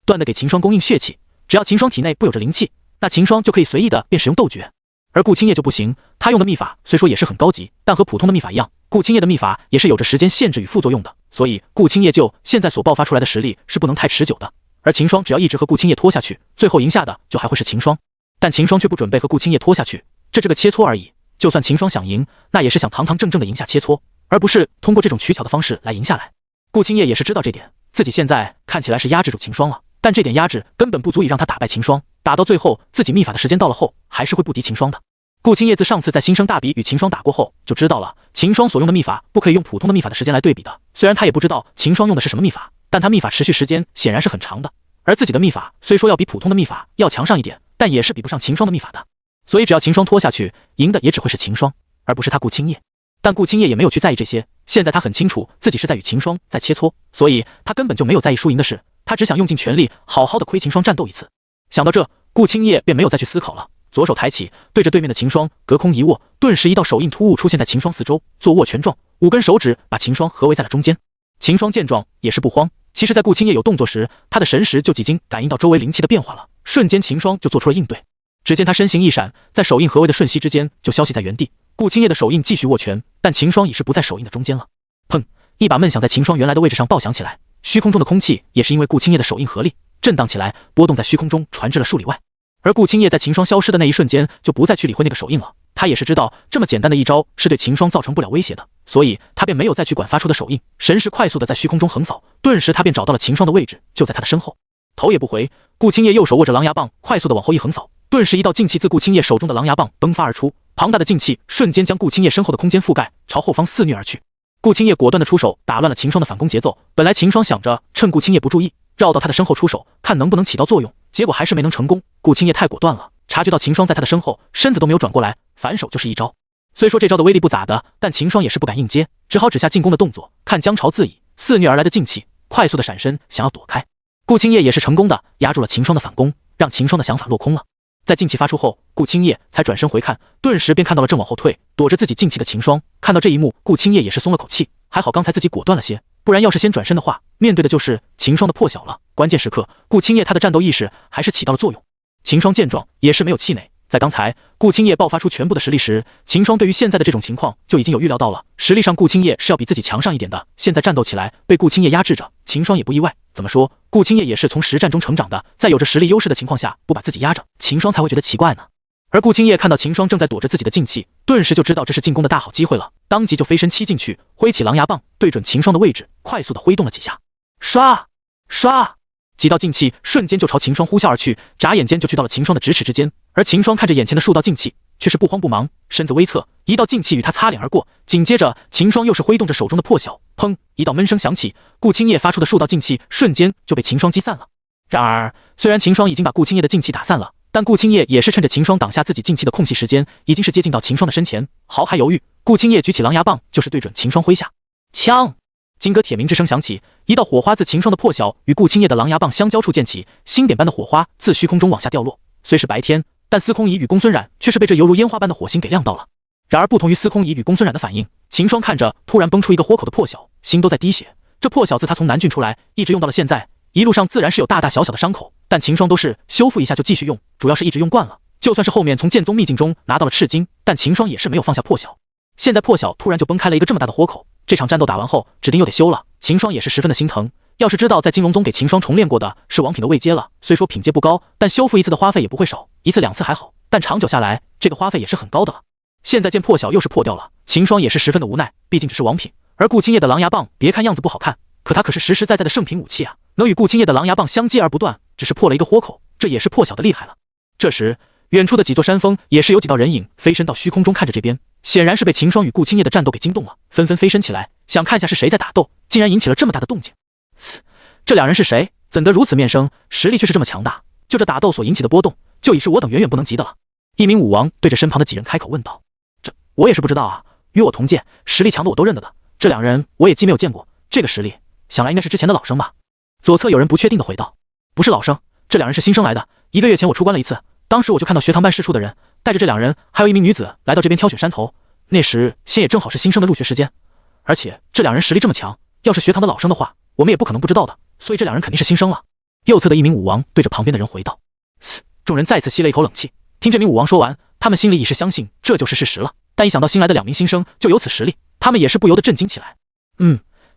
A: 断的给秦霜供应血气。只要秦霜体内不有着灵气，那秦霜就可以随意的便使用斗诀。而顾青叶就不行，他用的秘法虽说也是很高级，但和普通的秘法一样，顾青叶的秘法也是有着时间限制与副作用的，所以顾青叶就现在所爆发出来的实力是不能太持久的。而秦霜只要一直和顾青叶拖下去，最后赢下的就还会是秦霜，但秦霜却不准备和顾青叶拖下去，这是个切磋而已。就算秦霜想赢，那也是想堂堂正正的赢下切磋，而不是通过这种取巧的方式来赢下来。顾青叶也是知道这点，自己现在看起来是压制住秦霜了，但这点压制根本不足以让他打败秦霜，打到最后自己秘法的时间到了后，还是会不敌秦霜的。顾青叶自上次在新生大比与秦霜打过后，就知道了秦霜所用的秘法不可以用普通的秘法的时间来对比的。虽然他也不知道秦霜用的是什么秘法，但他秘法持续时间显然是很长的，而自己的秘法虽说要比普通的秘法要强上一点，但也是比不上秦霜的秘法的。所以只要秦霜拖下去，赢的也只会是秦霜，而不是他顾青叶。但顾青叶也没有去在意这些，现在他很清楚自己是在与秦霜在切磋，所以他根本就没有在意输赢的事，他只想用尽全力好好的亏秦霜战斗一次。想到这，顾青叶便没有再去思考了，左手抬起，对着对面的秦霜隔空一握，顿时一道手印突兀出现在秦霜四周，做握拳状，5根手指把秦霜合围在了中间。秦霜见状也是不慌，其实在顾青叶有动作时，他的神识就已经感应到周围灵气的变化了，瞬间秦霜就做出了应对。只见他身形一闪，在手印合围的瞬息之间就消息在原地。顾青叶的手印继续握拳，但秦霜已是不在手印的中间了。砰！一把闷响在秦霜原来的位置上爆响起来，虚空中的空气也是因为顾青叶的手印合力震荡起来，波动在虚空中传至了数里外。而顾青叶在秦霜消失的那一瞬间就不再去理会那个手印了，他也是知道这么简单的一招是对秦霜造成不了威胁的，所以他便没有再去管发出的手印，神识快速的在虚空中横扫，顿时他便找到了秦霜的位置，就在他的身后。头也不回，顾青叶右手握着狼牙棒，快速的往后一横扫，顿时一道劲气自顾青叶手中的狼牙棒迸发而出，庞大的劲气瞬间将顾青叶身后的空间覆盖，朝后方肆虐而去。顾青叶果断的出手，打乱了秦霜的反攻节奏。本来秦霜想着趁顾青叶不注意，绕到他的身后出手，看能不能起到作用，结果还是没能成功。顾青叶太果断了，察觉到秦霜在他的身后，身子都没有转过来，反手就是一招。虽说这招的威力不咋的，但秦霜也是不敢硬接，只好止下进攻的动作，看江潮自已，肆虐而来的劲气，快速的闪身想要躲开。顾青叶也是成功的压住了秦霜的反攻，让秦霜的想法落空了。在劲气发出后，顾青叶才转身回看，顿时便看到了正往后退躲着自己劲气的秦霜。看到这一幕，顾青叶也是松了口气，还好刚才自己果断了些，不然要是先转身的话，面对的就是秦霜的破晓了。关键时刻，顾青叶他的战斗意识还是起到了作用。秦霜见状也是没有气馁，在刚才顾青叶爆发出全部的实力时，秦霜对于现在的这种情况就已经有预料到了，实力上顾青叶是要比自己强上一点的，现在战斗起来被顾青叶压制着，秦霜也不意外。怎么说，顾青叶也是从实战中成长的，在有着实力优势的情况下不把自己压着，秦霜才会觉得奇怪呢。而顾青叶看到秦霜正在躲着自己的劲气，顿时就知道这是进攻的大好机会了，当即就飞身欺进去，挥起狼牙棒对准秦霜的位置快速的挥动了几下，唰唰，几道劲气瞬间就朝秦霜呼啸而去，眨眼间就去到了秦霜的咫尺之间。而秦霜看着眼前的数道劲气，却是不慌不忙，身子微侧，一道劲气与他擦脸而过，紧接着秦霜又是挥动着手中的破晓，砰，一道闷声响起，顾青叶发出的数道劲气瞬间就被秦霜击散了。然而虽然秦霜已经把顾青叶的劲气打散了，但顾青叶也是趁着秦霜挡下自己劲气的空隙时间，已经是接近到秦霜的身前，毫还犹豫，顾青叶举起狼牙棒就是对准秦霜挥下。枪！金戈铁鸣之声响起，一道火花自秦霜的破晓与顾青叶的狼牙棒相交处溅起，星点般的火花自虚空中往下掉落。虽是白天，但司空仪与公孙冉却是被这犹如烟花般的火星给亮到了。然而不同于司空仪与公孙冉的反应，秦霜看着突然崩出一个豁口的破晓，心都在滴血。这破晓自他从南郡出来，一直用到了现在，一路上自然是有大大小小的伤口，但秦霜都是修复一下就继续用，主要是一直用惯了。就算是后面从剑宗秘境中拿到了赤金，但秦霜也是没有放下破晓。现在破晓突然就崩开了一个这么大的豁口，这场战斗打完后指定又得修了，秦霜也是十分的心疼。要是知道在金龙宗给秦霜重练过的是王品的位阶了，虽说品阶不高，但修复一次的花费也不会少，一次两次还好，但长久下来这个花费也是很高的了。现在见破晓又是破掉了，秦霜也是十分的无奈，毕竟只是王品，而顾青叶的狼牙棒别看样子不好看，可它可是实实在在的圣品武器啊，能与顾青叶的狼牙棒相接而不断，只是破了一个豁口，这也是破晓的厉害了。这时远处的几座山峰也是有几道人影飞身到虚空中看着这边，显然是被秦霜与顾青叶的战斗给惊动了，纷纷飞身起来，想看一下是谁在打斗，竟然引起了这么大的动静。这两人是谁？怎得如此面生？实力却是这么强大，就这打斗所引起的波动，就已是我等远远不能及的了。一名武王对着身旁的几人开口问道：“这我也是不知道啊，与我同届，实力强的我都认得的，这两人我也既没有见过，这个实力，想来应该是之前的老生吧？”左侧有人不确定的回道：“不是老生，这两人是新生来的，1个月前我出关了一次，当时我就看到学堂办事处的人带着这两人，还有一名女子来到这边挑选山头，那时先也正好是新生的入学时间，而且这两人实力这么强，要是学堂的老生的话，我们也不可能不知道的。”所以这两人肯定是新生了。右侧的一名武王对着旁边的人回道。众人再次吸了一口冷气，听这名武王说完，他他们心里已是相信这就是事实了，但一想到新来的2名新生就有此实力，他们也是不由得震惊起来。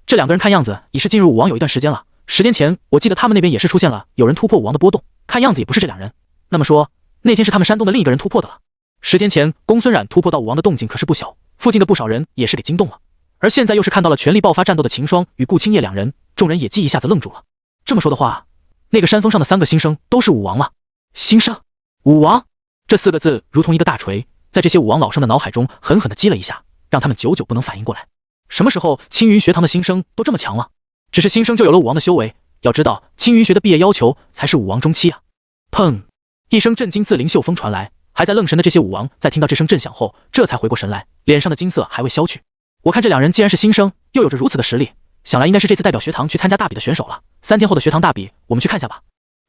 A: 这2个人看样子已是进入武王有一段时间了。10天前我记得他们那边也是出现了有人突破武王的波动，看样子也不是这2人。那么说那天是他们山东的另一个人突破的了。10天前公孙冉突破到武王的动静可是不小，附近的不少人也是给惊动了。而现在又是看到了全力爆发战斗的秦霜与顾青叶2人，众人也记一下子愣住了。这么说的话，那个山峰上的3个新生都是武王了。新生，武王，这4个字如同一个大锤，在这些武王老生的脑海中狠狠地击了一下，让他们久久不能反应过来。什么时候青云学堂的新生都这么强了？只是新生就有了武王的修为，要知道青云学的毕业要求才是武王中期啊！砰！一声震惊自灵秀峰传来，还在愣神的这些武王在听到这声震响后，这才回过神来，脸上的惊色还未消去。我看这2人既然是新生，又有着如此的实力，想来应该是这次代表学堂去参加大比的选手了。3天后的学堂大比，我们去看下吧。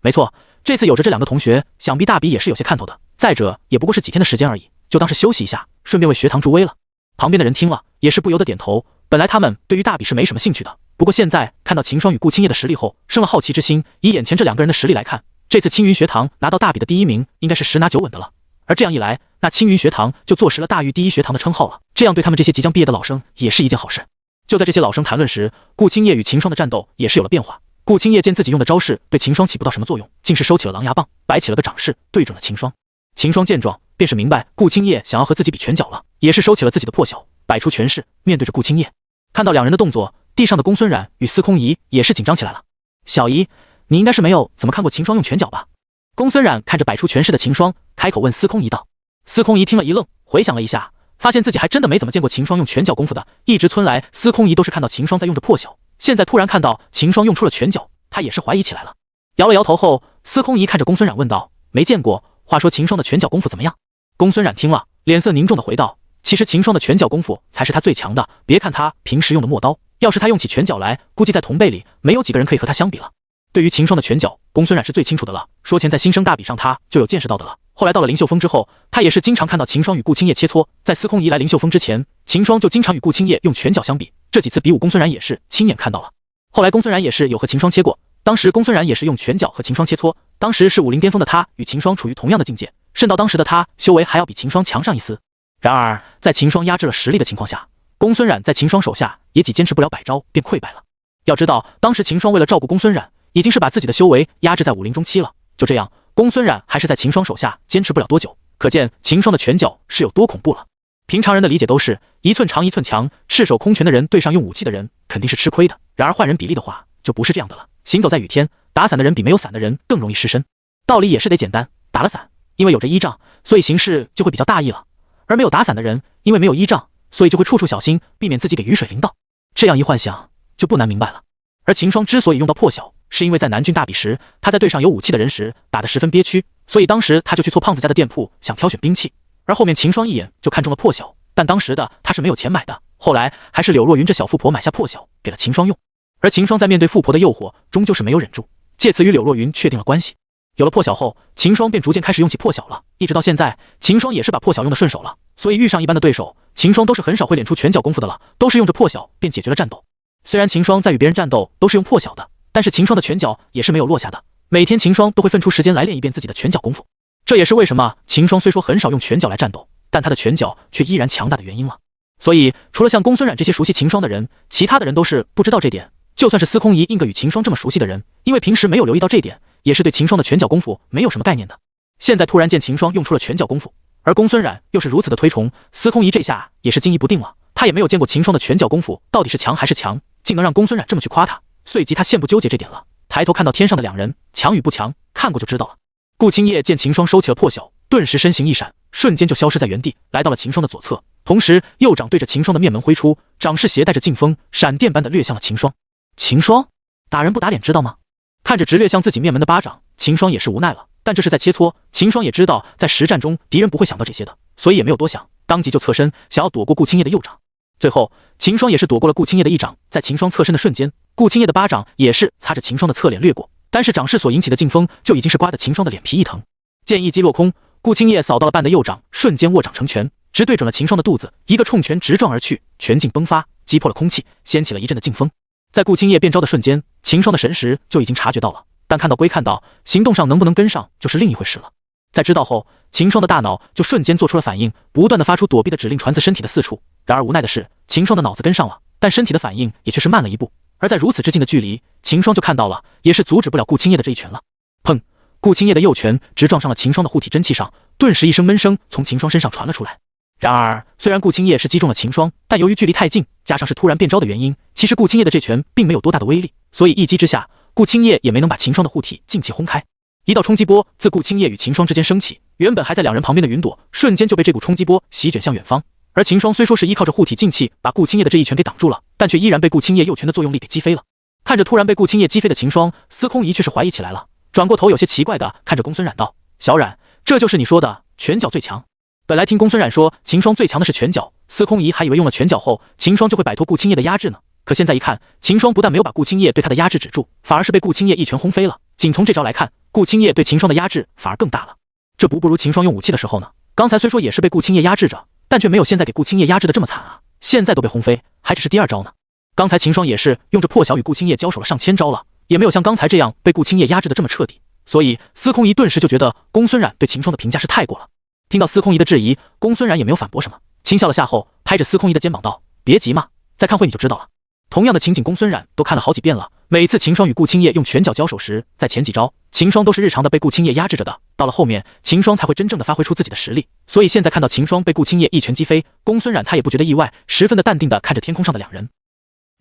A: 没错，这次有着这2个同学，想必大比也是有些看头的。再者，也不过是几天的时间而已，就当是休息一下，顺便为学堂助威了。旁边的人听了，也是不由得点头。本来他们对于大比是没什么兴趣的，不过现在看到秦霜与顾青叶的实力后，生了好奇之心。以眼前这2个人的实力来看，这次青云学堂拿到大比的第1名，应该是10拿9稳的了。而这样一来，那青云学堂就坐实了大玉第1学堂的称号了。这样对他们这些即将毕业的老生也是一件好事。就在这些老生谈论时，顾青叶与秦霜的战斗也是有了变化。顾青叶见自己用的招式对秦霜起不到什么作用，竟是收起了狼牙棒，摆起了个掌势，对准了秦霜。秦霜见状，便是明白顾青叶想要和自己比拳脚了，也是收起了自己的破晓，摆出拳势，面对着顾青叶。看到2人的动作，地上的公孙冉与司空仪也是紧张起来了。小姨，你应该是没有怎么看过秦霜用拳脚吧？公孙冉看着摆出拳势的秦霜，开口问司空仪道。司空仪听了一愣，回想了一下，发现自己还真的没怎么见过秦霜用拳脚功夫的。一直村来，司空仪都是看到秦霜在用着破晓，现在突然看到秦霜用出了拳脚，他也是怀疑起来了。摇了摇头后，司空仪看着公孙冉问道：“没见过，话说秦霜的拳脚功夫怎么样？”公孙冉听了，脸色凝重的回道：“其实秦霜的拳脚功夫才是他最强的，别看他平时用的陌刀，要是他用起拳脚来，估计在同辈里没有几个人可以和他相比了。”对于秦霜的拳脚，公孙冉是最清楚的了。说前在新生大比上他就有见识到的了，后来到了灵秀峰之后，他也是经常看到秦霜与顾青叶切磋。在司空仪来灵秀峰之前，秦霜就经常与顾青叶用拳脚相比，这几次比武公孙冉也是亲眼看到了。后来公孙冉也是有和秦霜切过，当时公孙冉也是用拳脚和秦霜切磋，当时是武林巅峰的他与秦霜处于同样的境界，甚到当时的他修为还要比秦霜强上一丝。然而在秦霜压制了实力的情况下，公孙冉在秦霜手下也仅坚持不了100招便溃败了。要知道当时秦霜为了照顾公孙冉，已经是把自己的修为压制在武林中期了，就这样公孙冉还是在秦霜手下坚持不了多久，可见秦霜的拳脚是有多恐怖了。平常人的理解都是一寸长一寸强，赤手空拳的人对上用武器的人肯定是吃亏的，然而换人比例的话就不是这样的了。行走在雨天，打伞的人比没有伞的人更容易湿身，道理也是得简单，打了伞因为有着依仗，所以行事就会比较大意了，而没有打伞的人因为没有依仗，所以就会处处小心，避免自己给雨水淋到。这样一幻想就不难明白了。而秦霜之所以用到破晓，是因为在南郡大比时，他在对上有武器的人时打得十分憋屈，所以当时他就去错胖子家的店铺想挑选兵器，而后面秦霜一眼就看中了破晓，但当时的他是没有钱买的，后来还是柳若云这小富婆买下破晓给了秦霜用。而秦霜在面对富婆的诱惑，终究是没有忍住，借此与柳若云确定了关系。有了破晓后，秦霜便逐渐开始用起破晓了，一直到现在，秦霜也是把破晓用得顺手了，所以遇上一般的对手，秦霜都是很少会练出拳脚功夫的了，都是用着破晓便解决了战斗。虽然秦霜在与别人战斗都是用破晓的，但是秦霜的拳脚也是没有落下的，每天秦霜都会分出时间来练一遍自己的拳脚功夫。这也是为什么秦霜虽说很少用拳脚来战斗，但他的拳脚却依然强大的原因了。所以除了像公孙冉这些熟悉秦霜的人，其他的人都是不知道这点。就算是司空仪硬个与秦霜这么熟悉的人，因为平时没有留意到这点，也是对秦霜的拳脚功夫没有什么概念的。现在突然见秦霜用出了拳脚功夫，而公孙冉又是如此的推崇，司空仪这下也是惊疑不定了。他也没有见过秦霜的拳脚功夫到底是强还是强，竟能让公孙冉这么去夸他，随即他现不纠结这点了，抬头看到天上的2人，强与不强看过就知道了。顾青叶见秦霜收起了破晓，顿时身形一闪，瞬间就消失在原地，来到了秦霜的左侧，同时右掌对着秦霜的面门挥出，掌势携带着劲风，闪电般的掠向了秦霜。秦霜，打人不打脸知道吗？看着直掠向自己面门的巴掌，秦霜也是无奈了，但这是在切磋，秦霜也知道在实战中敌人不会想到这些的，所以也没有多想，当即就侧身想要躲过顾青叶的右掌。最后秦霜也是躲过了顾青叶的一掌，在秦霜侧身的瞬间，顾青叶的巴掌也是擦着秦霜的侧脸掠过，单是掌势所引起的劲风就已经是刮得秦霜的脸皮一疼。见一击落空，顾青叶扫到了半的右掌，瞬间握掌成拳，直对准了秦霜的肚子，一个冲拳直撞而去，拳劲崩发，击破了空气，掀起了一阵的劲风。在顾青叶变招的瞬间，秦霜的神识就已经察觉到了，但看到归看到，行动上能不能跟上就是另一回事了。在知道后，秦霜的大脑就瞬间做出了反应，不断的发出躲避的指令，传自身体的四处。然而无奈的是，秦霜的脑子跟上了，但身体的反应也却是慢了一步。而在如此之近的距离，秦霜就看到了，也是阻止不了顾青叶的这一拳了。砰！顾青叶的右拳直撞上了秦霜的护体真气上，顿时一声闷声从秦霜身上传了出来。然而，虽然顾青叶是击中了秦霜，但由于距离太近，加上是突然变招的原因，其实顾青叶的这拳并没有多大的威力，所以一击之下，顾青叶也没能把秦霜的护体劲气轰开。一道冲击波自顾青叶与秦霜之间升起，原本还在两人旁边的云朵，瞬间就被这股冲击波席卷向远方。而秦霜虽说是依靠着护体劲气把顾青叶的这一拳给挡住了，但却依然被顾青叶右拳的作用力给击飞了。看着突然被顾青叶击飞的秦霜，司空仪却是怀疑起来了，转过头有些奇怪的看着公孙冉道：“小冉，这就是你说的拳脚最强？”本来听公孙冉说秦霜最强的是拳脚，司空仪还以为用了拳脚后秦霜就会摆脱顾青叶的压制呢。可现在一看，秦霜不但没有把顾青叶对他的压制止住，反而是被顾青叶一拳轰飞了。仅从这招来看，顾青叶对秦霜的压制反而更大了。这不如秦霜用武器的时候呢？刚才虽说也是被顾青叶压制着，但却没有现在给顾青叶压制的这么惨啊！现在都被轰飞，还只是第二招呢。刚才秦霜也是用着破晓与顾青叶交手了上千招了，也没有像刚才这样被顾青叶压制的这么彻底。所以司空仪顿时就觉得公孙冉对秦霜的评价是太过了。听到司空仪的质疑，公孙冉也没有反驳什么，轻笑了下后，拍着司空仪的肩膀道：“别急嘛，再看会你就知道了。”同样的情景，公孙冉都看了好几遍了。每次秦霜与顾青叶用拳脚交手时，在前几招，秦霜都是日常的被顾青叶压制着的，到了后面，秦霜才会真正的发挥出自己的实力。所以现在看到秦霜被顾青叶一拳击飞，公孙冉他也不觉得意外，十分的淡定的看着天空上的两人。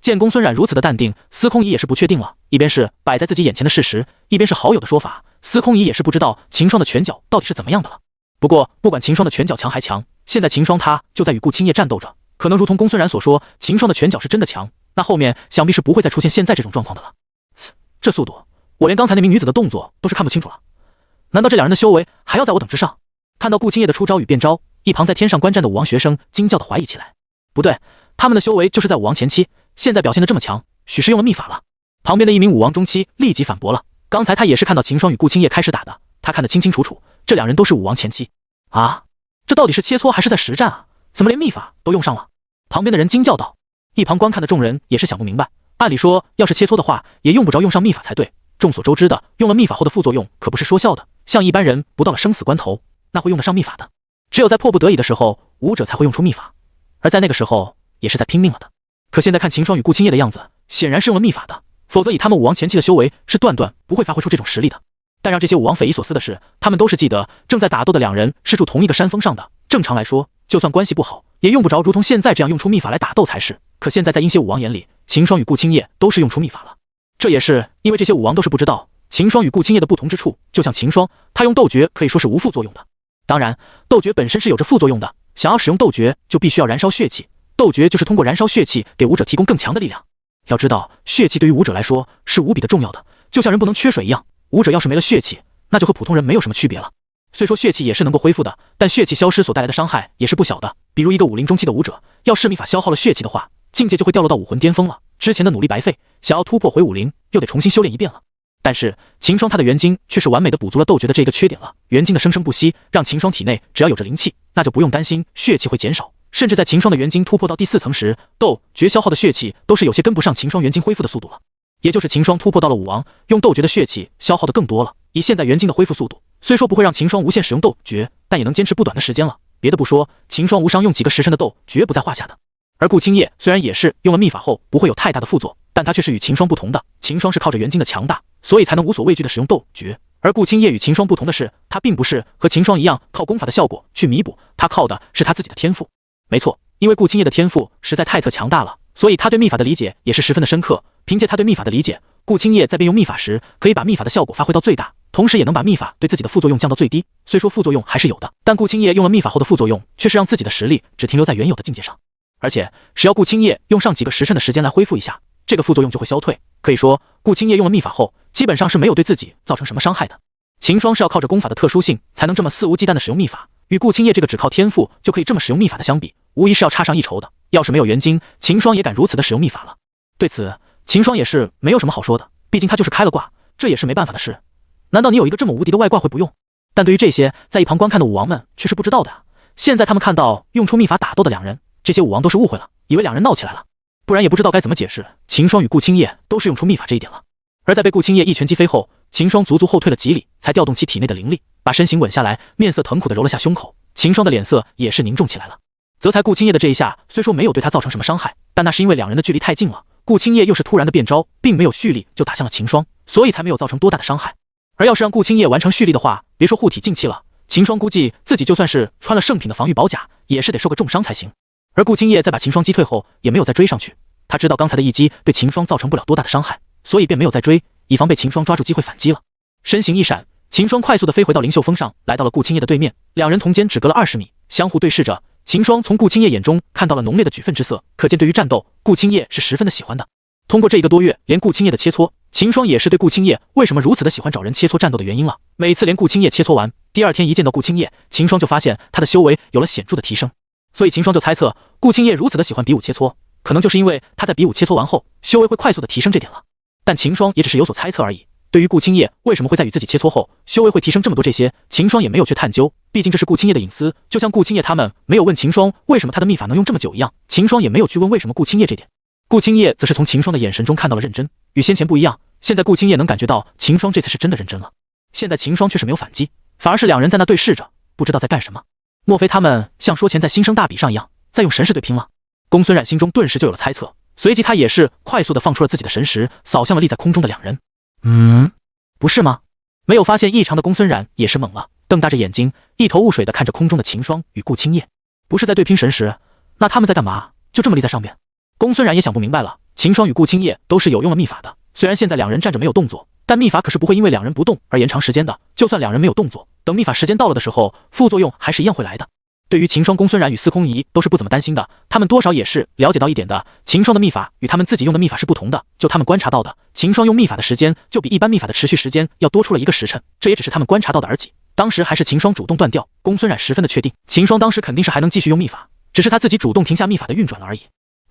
A: 见公孙冉如此的淡定，司空仪也是不确定了，一边是摆在自己眼前的事实，一边是好友的说法，司空仪也是不知道秦霜的拳脚到底是怎么样的了。不过不管秦霜的拳脚强还强，现在秦霜他就在与顾青叶战斗着，可能如同公孙冉所说，秦霜的拳脚是真的强，那后面想必是不会再出现现在这种状况的了。这速度，我连刚才那名女子的动作都是看不清楚了，难道这两人的修为还要在我等之上？看到顾青叶的出招与变招，一旁在天上观战的武王学生惊叫的怀疑起来。不对，他们的修为就是在武王前期，现在表现的这么强，许是用了秘法了。旁边的一名武王中期立即反驳了，刚才他也是看到秦霜与顾青叶开始打的，他看得清清楚楚，这两人都是武王前期啊，这到底是切磋还是在实战啊？怎么连秘法都用上了？旁边的人惊叫道。一旁观看的众人也是想不明白，按理说要是切磋的话，也用不着用上秘法才对。众所周知的，用了秘法后的副作用可不是说笑的，像一般人不到了生死关头，那会用得上秘法的。只有在迫不得已的时候，武者才会用出秘法，而在那个时候也是在拼命了的。可现在看秦霜与顾青叶的样子，显然是用了秘法的，否则以他们武王前期的修为，是断断不会发挥出这种实力的。但让这些武王匪夷所思的是，他们都是记得正在打斗的两人是住同一个山峰上的，正常来说，就算关系不好，也用不着如同现在这样用出秘法来打斗才是。可现在在阴邪武王眼里，秦霜与顾青叶都是用出秘法了。这也是因为这些武王都是不知道秦霜与顾青叶的不同之处，就像秦霜，他用斗诀可以说是无副作用的。当然，斗诀本身是有着副作用的，想要使用斗诀就必须要燃烧血气，斗诀就是通过燃烧血气给武者提供更强的力量。要知道，血气对于武者来说是无比的重要的，就像人不能缺水一样，武者要是没了血气，那就和普通人没有什么区别了。虽说血气也是能够恢复的，但血气消失所带来的伤害也是不小的。比如一个武林中期的武者，要是秘法消耗了血气的话，境界就会掉落到武魂巅峰了，之前的努力白费，想要突破回武林，又得重新修炼一遍了。但是秦霜他的元晶却是完美的补足了斗诀的这个缺点了，元晶的生生不息，让秦霜体内只要有着灵气，那就不用担心血气会减少。甚至在秦霜的元晶突破到第4层时，斗诀消耗的血气都是有些跟不上秦霜元晶恢复的速度了。也就是秦霜突破到了武王，用斗诀的血气消耗的更多了。以现在元晶的恢复速度，虽说不会让秦霜无限使用斗诀，但也能坚持不短的时间了。别的不说，秦霜无伤用几个时辰的斗绝不在话下的。而顾青叶虽然也是用了秘法后不会有太大的副作，但他却是与秦霜不同的。秦霜是靠着元晶的强大，所以才能无所畏惧的使用斗诀。而顾青叶与秦霜不同的是，他并不是和秦霜一样靠功法的效果去弥补，他靠的是他自己的天赋。没错，因为顾青叶的天赋实在太特强大了，所以他对秘法的理解也是十分的深刻。凭借他对秘法的理解，顾青叶在变用秘法时，可以把秘法的效果发挥到最大，同时也能把秘法对自己的副作用降到最低。虽说副作用还是有的，但顾青叶用了秘法后的副作用，却是让自己的实力只停留在原有的境界上。而且只要顾青叶用上几个时辰的时间来恢复一下，这个副作用就会消退。可以说，顾青叶用了秘法后，基本上是没有对自己造成什么伤害的。秦霜是要靠着功法的特殊性，才能这么肆无忌惮的使用秘法，与顾青叶这个只靠天赋就可以这么使用秘法的相比，无疑是要差上一筹的。要是没有元晶，秦霜也敢如此的使用秘法了。对此，秦霜也是没有什么好说的，毕竟他就是开了挂，这也是没办法的事。难道你有一个这么无敌的外挂会不用？但对于这些在一旁观看的武王们却是不知道的啊。现在他们看到用出秘法打斗的两人，这些武王都是误会了，以为两人闹起来了，不然也不知道该怎么解释秦霜与顾青叶都是用出秘法这一点了。而在被顾青叶一拳击飞后，秦霜足足后退了几里，才调动起体内的灵力，把身形稳下来，面色疼苦地揉了下胸口。秦霜的脸色也是凝重起来了。泽才顾青叶的这一下虽说没有对他造成什么伤害，但那是因为两人的距离太近了，顾青叶又是突然的变招，并没有蓄力就打向了秦霜，所以才没有造成多大的伤害。而要是让顾青叶完成蓄力的话，别说护体静气了，秦霜估计自己就算是穿了圣品的防御宝甲，也是得受个重伤才行。而顾青叶在把秦霜击退后，也没有再追上去。他知道刚才的一击对秦霜造成不了多大的伤害，所以便没有再追，以防被秦霜抓住机会反击了。身形一闪，秦霜快速地飞回到灵秀峰上，来到了顾青叶的对面，两人同间只隔了20米，相互对视着。秦霜从顾青叶眼中看到了浓烈的举奋之色，可见对于战斗，顾青叶是十分的喜欢的。通过这1个多月，连顾青叶的切磋，秦霜也是对顾青叶为什么如此的喜欢找人切磋战斗的原因了。每次连顾青叶切磋完，第2天一见到顾青叶，秦霜就发现他的修为有了显著的提升，所以秦霜就猜测顾青叶如此的喜欢比武切磋，可能就是因为他在比武切磋完后，修为会快速的提升这点了。但秦霜也只是有所猜测而已。对于顾青叶为什么会在与自己切磋后修为会提升这么多，这些秦霜也没有去探究，毕竟这是顾青叶的隐私，就像顾青叶他们没有问秦霜为什么他的秘法能用这么久一样，秦霜也没有去问为什么顾青叶这点。顾青叶则是从秦霜的眼神中看到了认真，与先前不一样，现在顾青叶能感觉到秦霜这次是真的认真了。现在秦霜却是没有反击，反而是两人在那对视着，不知道在干什么。莫非他们像说前在新生大比上一样，在用神识对拼了？公孙冉心中顿时就有了猜测，随即他也是快速的放出了自己的神识，扫向了立在空中的两人。不是吗？没有发现异常的公孙冉也是懵了，瞪大着眼睛，一头雾水的看着空中的秦霜与顾青叶。不是在对拼神识，那他们在干嘛？就这么立在上面？公孙冉也想不明白了。秦霜与顾青叶都是有用了秘法的，虽然现在两人站着没有动作，但秘法可是不会因为两人不动而延长时间的，就算两人没有动作，等秘法时间到了的时候，副作用还是一样会来的。对于秦霜、公孙冉与司空仪都是不怎么担心的，他们多少也是了解到一点的，秦霜的秘法与他们自己用的秘法是不同的，就他们观察到的，秦霜用秘法的时间就比一般秘法的持续时间要多出了1个时辰，这也只是他们观察到的而已。当时还是秦霜主动断掉，公孙冉十分的确定，秦霜当时肯定是还能继续用秘法，只是他自己主动停下秘法的运转了而已。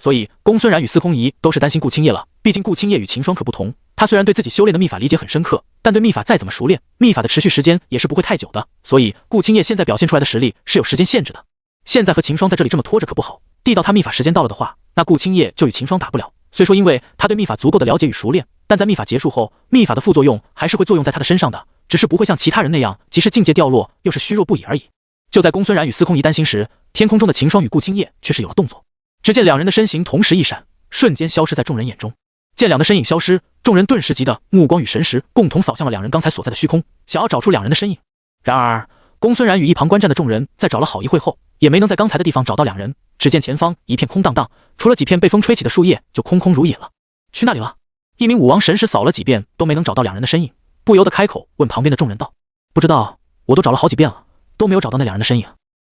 A: 所以公孙冉与司空仪都是担心顾青叶了，毕竟顾青叶与秦霜可不同，他虽然对自己修炼的秘法理解很深刻，但对秘法再怎么熟练，秘法的持续时间也是不会太久的，所以顾青叶现在表现出来的实力是有时间限制的。现在和秦霜在这里这么拖着可不好，地到他秘法时间到了的话，那顾青叶就与秦霜打不了。虽说因为他对秘法足够的了解与熟练，但在秘法结束后，秘法的副作用还是会作用在他的身上的，只是不会像其他人那样即使境界掉落又是虚弱不已而已。就在公孙冉与司空仪担心时，天空中的秦霜与顾青叶却是有了动作。只见两人的身形同时一闪，瞬间消失在众人眼中。见两的身影消失，众人顿时急得目光与神识共同扫向了两人刚才所在的虚空，想要找出两人的身影。然而公孙冉与一旁观战的众人在找了好一会后，也没能在刚才的地方找到两人。只见前方一片空荡荡，除了几片被风吹起的树叶，就空空如也了。去那里了？一名武王神识扫了几遍都没能找到两人的身影，不由得开口问旁边的众人道：“不知道，我都找了好几遍了，都没有找到那两人的身影。”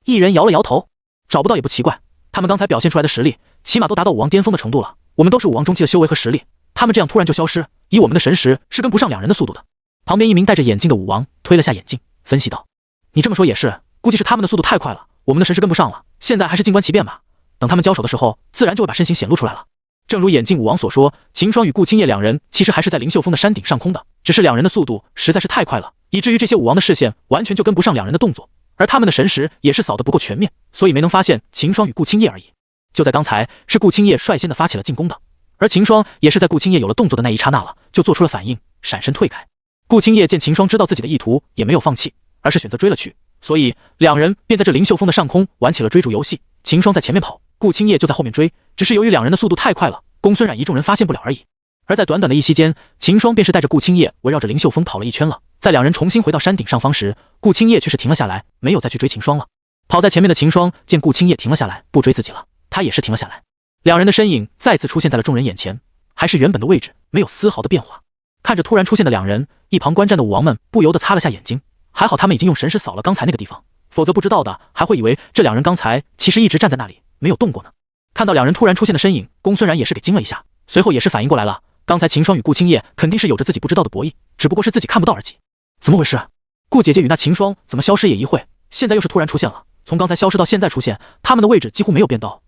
A: 一人摇了摇头，找不到也不奇怪，他们刚才表现出来的实力起码都达到武王巅峰的程度了，我们都是武王中期的修为和实力，他们这样突然就消失，以我们的神识是跟不上两人的速度的。旁边一名戴着眼镜的武王推了下眼镜，分析道：“你这么说也是，估计是他们的速度太快了，我们的神识跟不上了，现在还是静观其变吧，等他们交手的时候，自然就会把身形显露出来了。”正如眼镜武王所说，秦霜与顾青叶两人其实还是在灵秀峰的山顶上空的，只是两人的速度实在是太快了，以至于这些武王的视线完全就跟不上两人的动作，而他们的神识也是扫得不够全面，所以没能发现秦霜与顾青叶而已。就在刚才，是顾青叶率先的发起了进攻的，而秦霜也是在顾青叶有了动作的那一刹那了，就做出了反应，闪身退开。顾青叶见秦霜知道自己的意图，也没有放弃，而是选择追了去，所以两人便在这灵秀峰的上空玩起了追逐游戏。秦霜在前面跑，顾青叶就在后面追，只是由于两人的速度太快了，公孙冉一众人发现不了而已。而在短短的一息间，秦霜便是带着顾青叶围绕着灵秀峰跑了一圈了。在两人重新回到山顶上方时，顾青叶却是停了下来，没有再去追秦霜了。跑在前面的秦霜见顾青叶停了下来，不追自己了，他也是停了下来。两人的身影再次出现在了众人眼前，还是原本的位置，没有丝毫的变化。看着突然出现的两人，一旁观战的武王们不由得擦了下眼睛，还好他们已经用神识扫了刚才那个地方，否则不知道的还会以为这两人刚才其实一直站在那里没有动过呢。看到两人突然出现的身影，公孙冉也是给惊了一下，随后也是反应过来了，刚才秦霜与顾青叶肯定是有着自己不知道的博弈，只不过是自己看不到而已。怎么回事？顾姐姐与那秦霜怎么消失也一会，现在又是突然出现了，从刚才消失到现在出现，他们的位置几乎没有变到，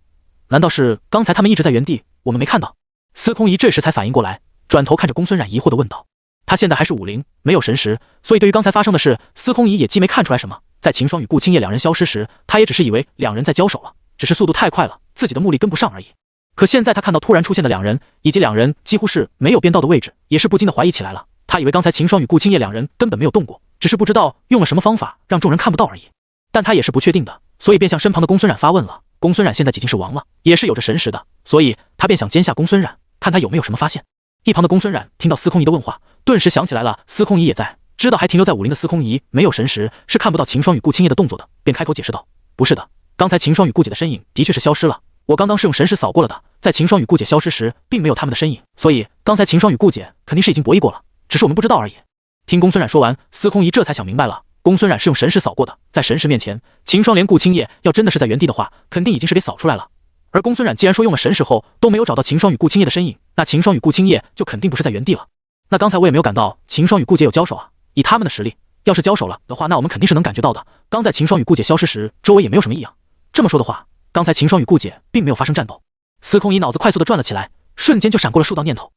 A: 难道是刚才他们一直在原地，我们没看到？司空仪这时才反应过来，转头看着公孙冉疑惑地问道。他现在还是武灵，没有神识，所以对于刚才发生的事，司空仪也既没看出来什么。在秦霜与顾青叶两人消失时，他也只是以为两人在交手了，只是速度太快了，自己的目力跟不上而已。可现在他看到突然出现的两人，以及两人几乎是没有变到的位置，也是不禁的怀疑起来了。他以为刚才秦霜与顾青叶两人根本没有动过，只是不知道用了什么方法让众人看不到而已。但他也是不确定的，所以便向身旁的公孙冉发问了。公孙冉现在已经是王了，也是有着神识的，所以他便想奸下公孙冉，看他有没有什么发现。一旁的公孙冉听到司空仪的问话，顿时想起来了，司空仪也在，知道还停留在武林的司空仪没有神识，是看不到秦霜与顾青叶的动作的，便开口解释道：“不是的，刚才秦霜与顾姐的身影的确是消失了，我刚刚是用神识扫过了的，在秦霜与顾姐消失时，并没有他们的身影，所以刚才秦霜与顾姐肯定是已经博弈过了，只是我们不知道而已。”听公孙冉说完，司空仪这才想明白了，公孙冉是用神识扫过的，在神识面前，秦霜连顾青叶要真的是在原地的话，肯定已经是给扫出来了。而公孙冉既然说用了神识后都没有找到秦霜与顾青叶的身影，那秦霜与顾青叶就肯定不是在原地了。那刚才我也没有感到秦霜与顾姐有交手啊，以他们的实力，要是交手了的话，那我们肯定是能感觉到的。刚在秦霜与顾姐消失时，周围也没有什么异样。这么说的话，刚才秦霜与顾姐并没有发生战斗。司空仪脑子快速的转了起来，瞬间就闪过了数道念头。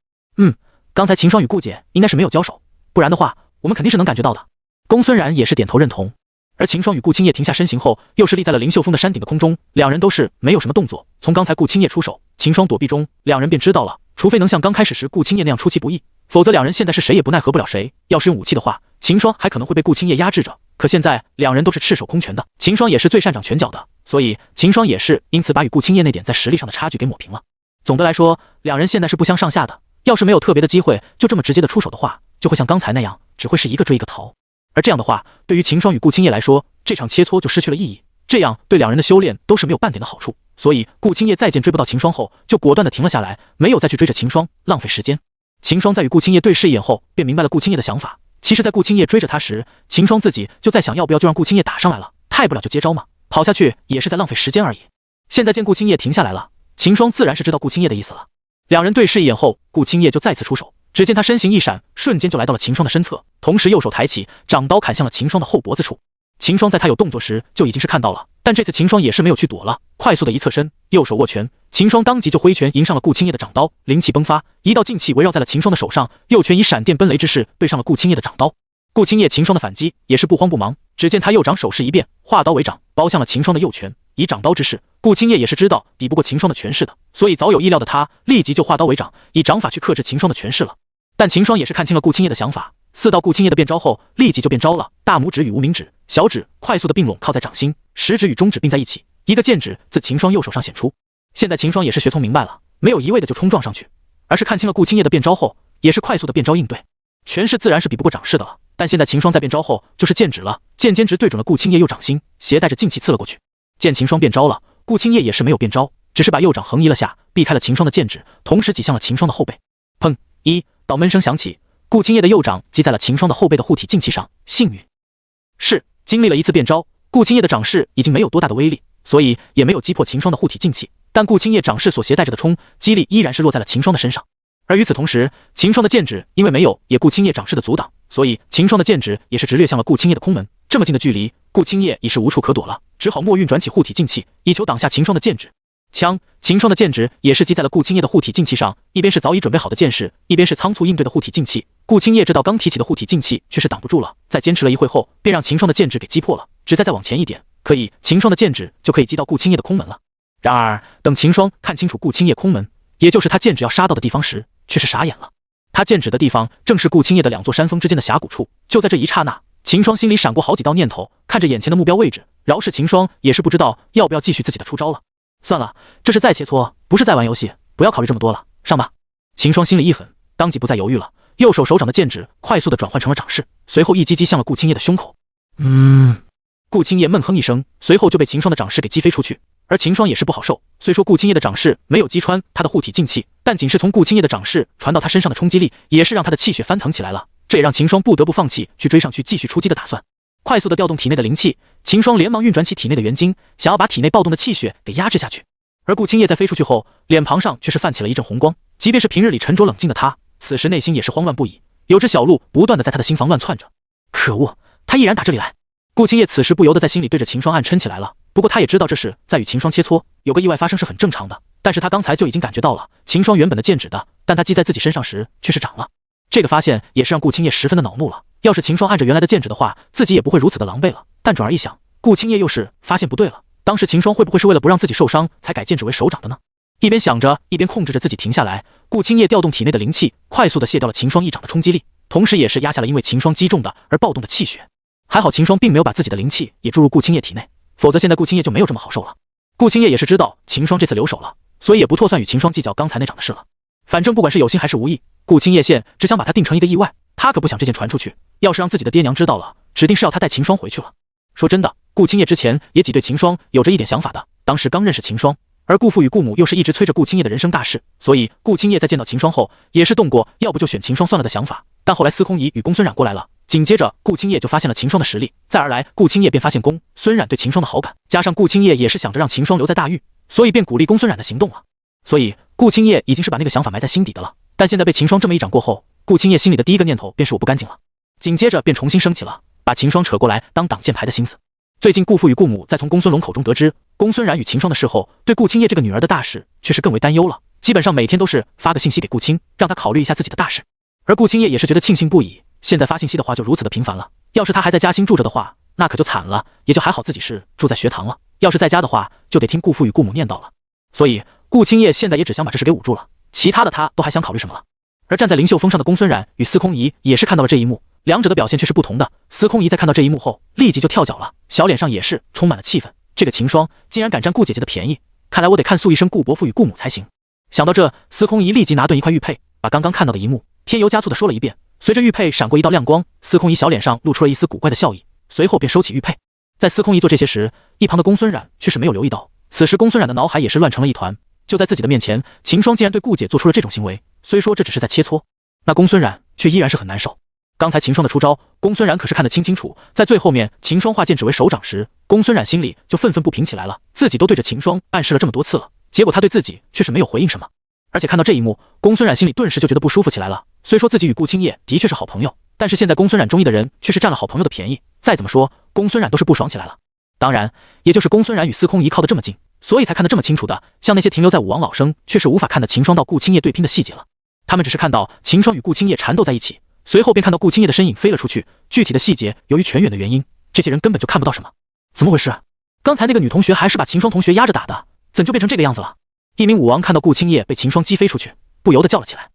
A: 刚才秦霜与顾姐应该是没有交手，不然的话，我们肯定是能感觉到的。公孙冉也是点头认同。而秦霜与顾青叶停下身形后，又是立在了灵秀峰的山顶的空中，两人都是没有什么动作。从刚才顾青叶出手，秦霜躲避中，两人便知道了，除非能像刚开始时顾青叶那样出其不意，否则两人现在是谁也不奈何不了谁。要是用武器的话，秦霜还可能会被顾青叶压制着，可现在两人都是赤手空拳的，秦霜也是最擅长拳脚的，所以秦霜也是因此把与顾青叶那点在实力上的差距给抹平了。总的来说，两人现在是不相上下的，要是没有特别的机会，就这么直接的出手的话，就会像刚才那样，只会是一个追一个逃。而这样的话，对于秦霜与顾青叶来说，这场切磋就失去了意义，这样对两人的修炼都是没有半点的好处。所以顾青叶再见追不到秦霜后，就果断的停了下来，没有再去追着秦霜，浪费时间。秦霜在与顾青叶对视一眼后，便明白了顾青叶的想法。其实在顾青叶追着他时，秦霜自己就在想要不要就让顾青叶打上来了，太不了就接招嘛，跑下去也是在浪费时间而已。现在见顾青叶停下来了，秦霜自然是知道顾青叶的意思了。两人对视一眼后，顾青叶就再次出手，只见他身形一闪，瞬间就来到了秦霜的身侧，同时右手抬起，掌刀砍向了秦霜的后脖子处。秦霜在他有动作时就已经是看到了，但这次秦霜也是没有去躲了，快速的一侧身，右手握拳，秦霜当即就挥拳迎上了顾青叶的掌刀，灵气迸发，一道劲气围绕在了秦霜的手上，右拳以闪电奔雷之势对上了顾青叶的掌刀。顾青叶秦霜的反击也是不慌不忙，只见他右掌手势一变，化刀为掌，包向了秦霜的右拳。以掌刀之势，顾青叶也是知道抵不过秦霜的拳势的，所以早有意料的他立即就化刀为掌，以掌法去克制秦霜的拳势了。但秦霜也是看清了顾青叶的想法，4道顾青叶的变招后，立即就变招了，大拇指与无名指、小指快速的并拢靠在掌心，食指与中指并在一起，一个剑指自秦霜右手上显出。现在秦霜也是学聪明白了，没有一味的就冲撞上去，而是看清了顾青叶的变招后，也是快速的变招应对。拳势自然是比不过掌势的了，但现在秦霜在变招后就是剑指了，剑尖直对准了顾青叶右掌心，携带着劲气刺了过去。见秦霜变招了，顾青叶也是没有变招，只是把右掌横移了下，避开了秦霜的剑指，同时挤向了秦霜的后背。砰！一道闷声响起，顾青叶的右掌击在了秦霜的后背的护体劲气上。幸运是经历了一次变招，顾青叶的掌势已经没有多大的威力，所以也没有击破秦霜的护体劲气，但顾青叶掌势所携带着的冲击力依然是落在了秦霜的身上。而与此同时，秦霜的剑指因为没有顾青叶掌势的阻挡，所以秦霜的剑指也是直掠向了顾青叶的空门。这么近的距离，顾青叶已是无处可躲了，只好默运转起护体劲气，以求挡下秦霜的剑指。枪，秦霜的剑指也是击在了顾青叶的护体劲气上，一边是早已准备好的剑势，一边是仓促应对的护体劲气。顾青叶这道刚提起的护体劲气却是挡不住了，在坚持了一会后，便让秦霜的剑指给击破了，只再往前一点，可以秦霜的剑指就可以击到顾青叶的空门了。然而，等秦霜看清楚顾青叶空门，也就是他剑指要杀到的地方时，却是傻眼了。他剑指的地方正是顾青叶的2座山峰之间的峡谷处。就在这一刹那，秦霜心里闪过好几道念头，看着眼前的目标位置，饶是秦霜也是不知道要不要继续自己的出招了。算了，这是在切磋，不是在玩游戏，不要考虑这么多了，上吧。秦霜心里一狠，当即不再犹豫了，右手手掌的剑指快速的转换成了掌势，随后一击击向了顾青叶的胸口。顾青叶闷哼一声，随后就被秦霜的掌势给击飞出去。而秦霜也是不好受，虽说顾青叶的掌势没有击穿他的护体劲气，但仅是从顾青叶的掌势传到他身上的冲击力，也是让他的气血翻腾起来了。这也让秦霜不得不放弃去追上去继续出击的打算。快速的调动体内的灵气，秦霜连忙运转起体内的元精，想要把体内暴动的气血给压制下去。而顾青叶在飞出去后，脸庞上却是泛起了一阵红光，即便是平日里沉着冷静的他，此时内心也是慌乱不已，有只小鹿不断的在他的心房乱窜着。可恶，他依然打这里来！顾青叶此时不由得在心里对着秦霜暗嗔起来了。不过他也知道这是在与秦霜切磋，有个意外发生是很正常的，但是他刚才就已经感觉到了秦霜原本的剑指的，但他击在自己身上时却是长了。这个发现也是让顾青叶十分的恼怒了，要是秦霜按着原来的剑指的话，自己也不会如此的狼狈了。但转而一想，顾青叶又是发现不对了，当时秦霜会不会是为了不让自己受伤才改剑指为手掌的呢？一边想着，一边控制着自己停下来。顾青叶调动体内的灵气，快速的卸掉了秦霜一掌的冲击力，同时也是压下了因为秦霜击中的而暴动的气血。还好秦霜并没有把自己的灵气也注入顾青叶体内，否则现在顾青叶就没有这么好受了。顾青叶也是知道秦霜这次留手了，所以也不拓算与秦霜计较刚才那场的事了。反正不管是有心还是无意，顾青叶现只想把他定成一个意外，他可不想这件传出去，要是让自己的爹娘知道了，指定是要他带秦霜回去了。说真的，顾青叶之前也挤对秦霜有着一点想法的，当时刚认识秦霜，而顾父与顾母又是一直催着顾青叶的人生大事，所以顾青叶在见到秦霜后也是动过要不就选秦霜算了的想法。但后来司空仪与公孙冉过来了，紧接着顾青叶就发现了秦霜的实力，再而来顾青叶便发现公孙冉对秦霜的好感，加上顾青叶也是想着让秦霜留在大狱，所以便鼓励公孙冉的行动了。所以顾青叶已经是把那个想法埋在心底的了，但现在被秦霜这么一掌过后，顾青叶心里的第一个念头便是我不干净了，紧接着便重新升起了把秦霜扯过来当挡箭牌的心思。最近顾父与顾母在从公孙龙口中得知公孙冉与秦霜的事后，对顾青叶这个女儿的大事却是更为担忧了，基本上每天都是发个信息给顾青，让他考虑一下自己的大事。而顾青叶也是觉得庆幸不已，现在发信息的话就如此的频繁了，要是他还在嘉兴住着的话，那可就惨了，也就还好自己是住在学堂了，要是在家的话，就得听顾父与顾母念叨了。所以顾青叶现在也只想把这事给捂住了，其他的他都还想考虑什么了。而站在灵秀峰上的公孙冉与司空仪也是看到了这一幕，两者的表现却是不同的。司空仪在看到这一幕后立即就跳脚了，小脸上也是充满了气愤，这个秦霜竟然敢占顾姐姐的便宜，看来我得看诉一声顾伯父与顾母才行。想到这，司空仪立即拿顿一块玉佩，把刚刚看到的一幕添油加醋的说了一遍，随着玉佩闪过一道亮光，司空仪小脸上露出了一丝古怪的笑意，随后便收起玉佩。在司空仪做这些时，一旁的公孙冉却是没有留意到，此时公孙冉的脑海也是乱成了一团，就在自己的面前，秦霜竟然对顾姐做出了这种行为，虽说这只是在切磋，那公孙冉却依然是很难受。刚才秦霜的出招，公孙冉可是看得清清楚，在最后面秦霜化剑指为手掌时，公孙冉心里就愤愤不平起来了，自己都对着秦霜暗示了这么多次了，结果他对自己却是没有回应什么。而且看到这一幕，公孙冉心里顿时就觉得不舒服起来了。虽说自己与顾青叶的确是好朋友，但是现在公孙冉中意的人却是占了好朋友的便宜，再怎么说公孙冉都是不爽起来了。当然，也就是公孙冉与司空仪靠得这么近，所以才看得这么清楚的，像那些停留在武王老生却是无法看得秦霜到顾青叶对拼的细节了。他们只是看到秦霜与顾青叶缠斗在一起，随后便看到顾青叶的身影飞了出去，具体的细节由于全远的原因，这些人根本就看不到什么。怎么回事？刚才那个女同学还是把秦霜同学压着打的，怎就变成这个样子了？一名武王看到顾青叶被秦霜击飞出去，不由得叫了起来。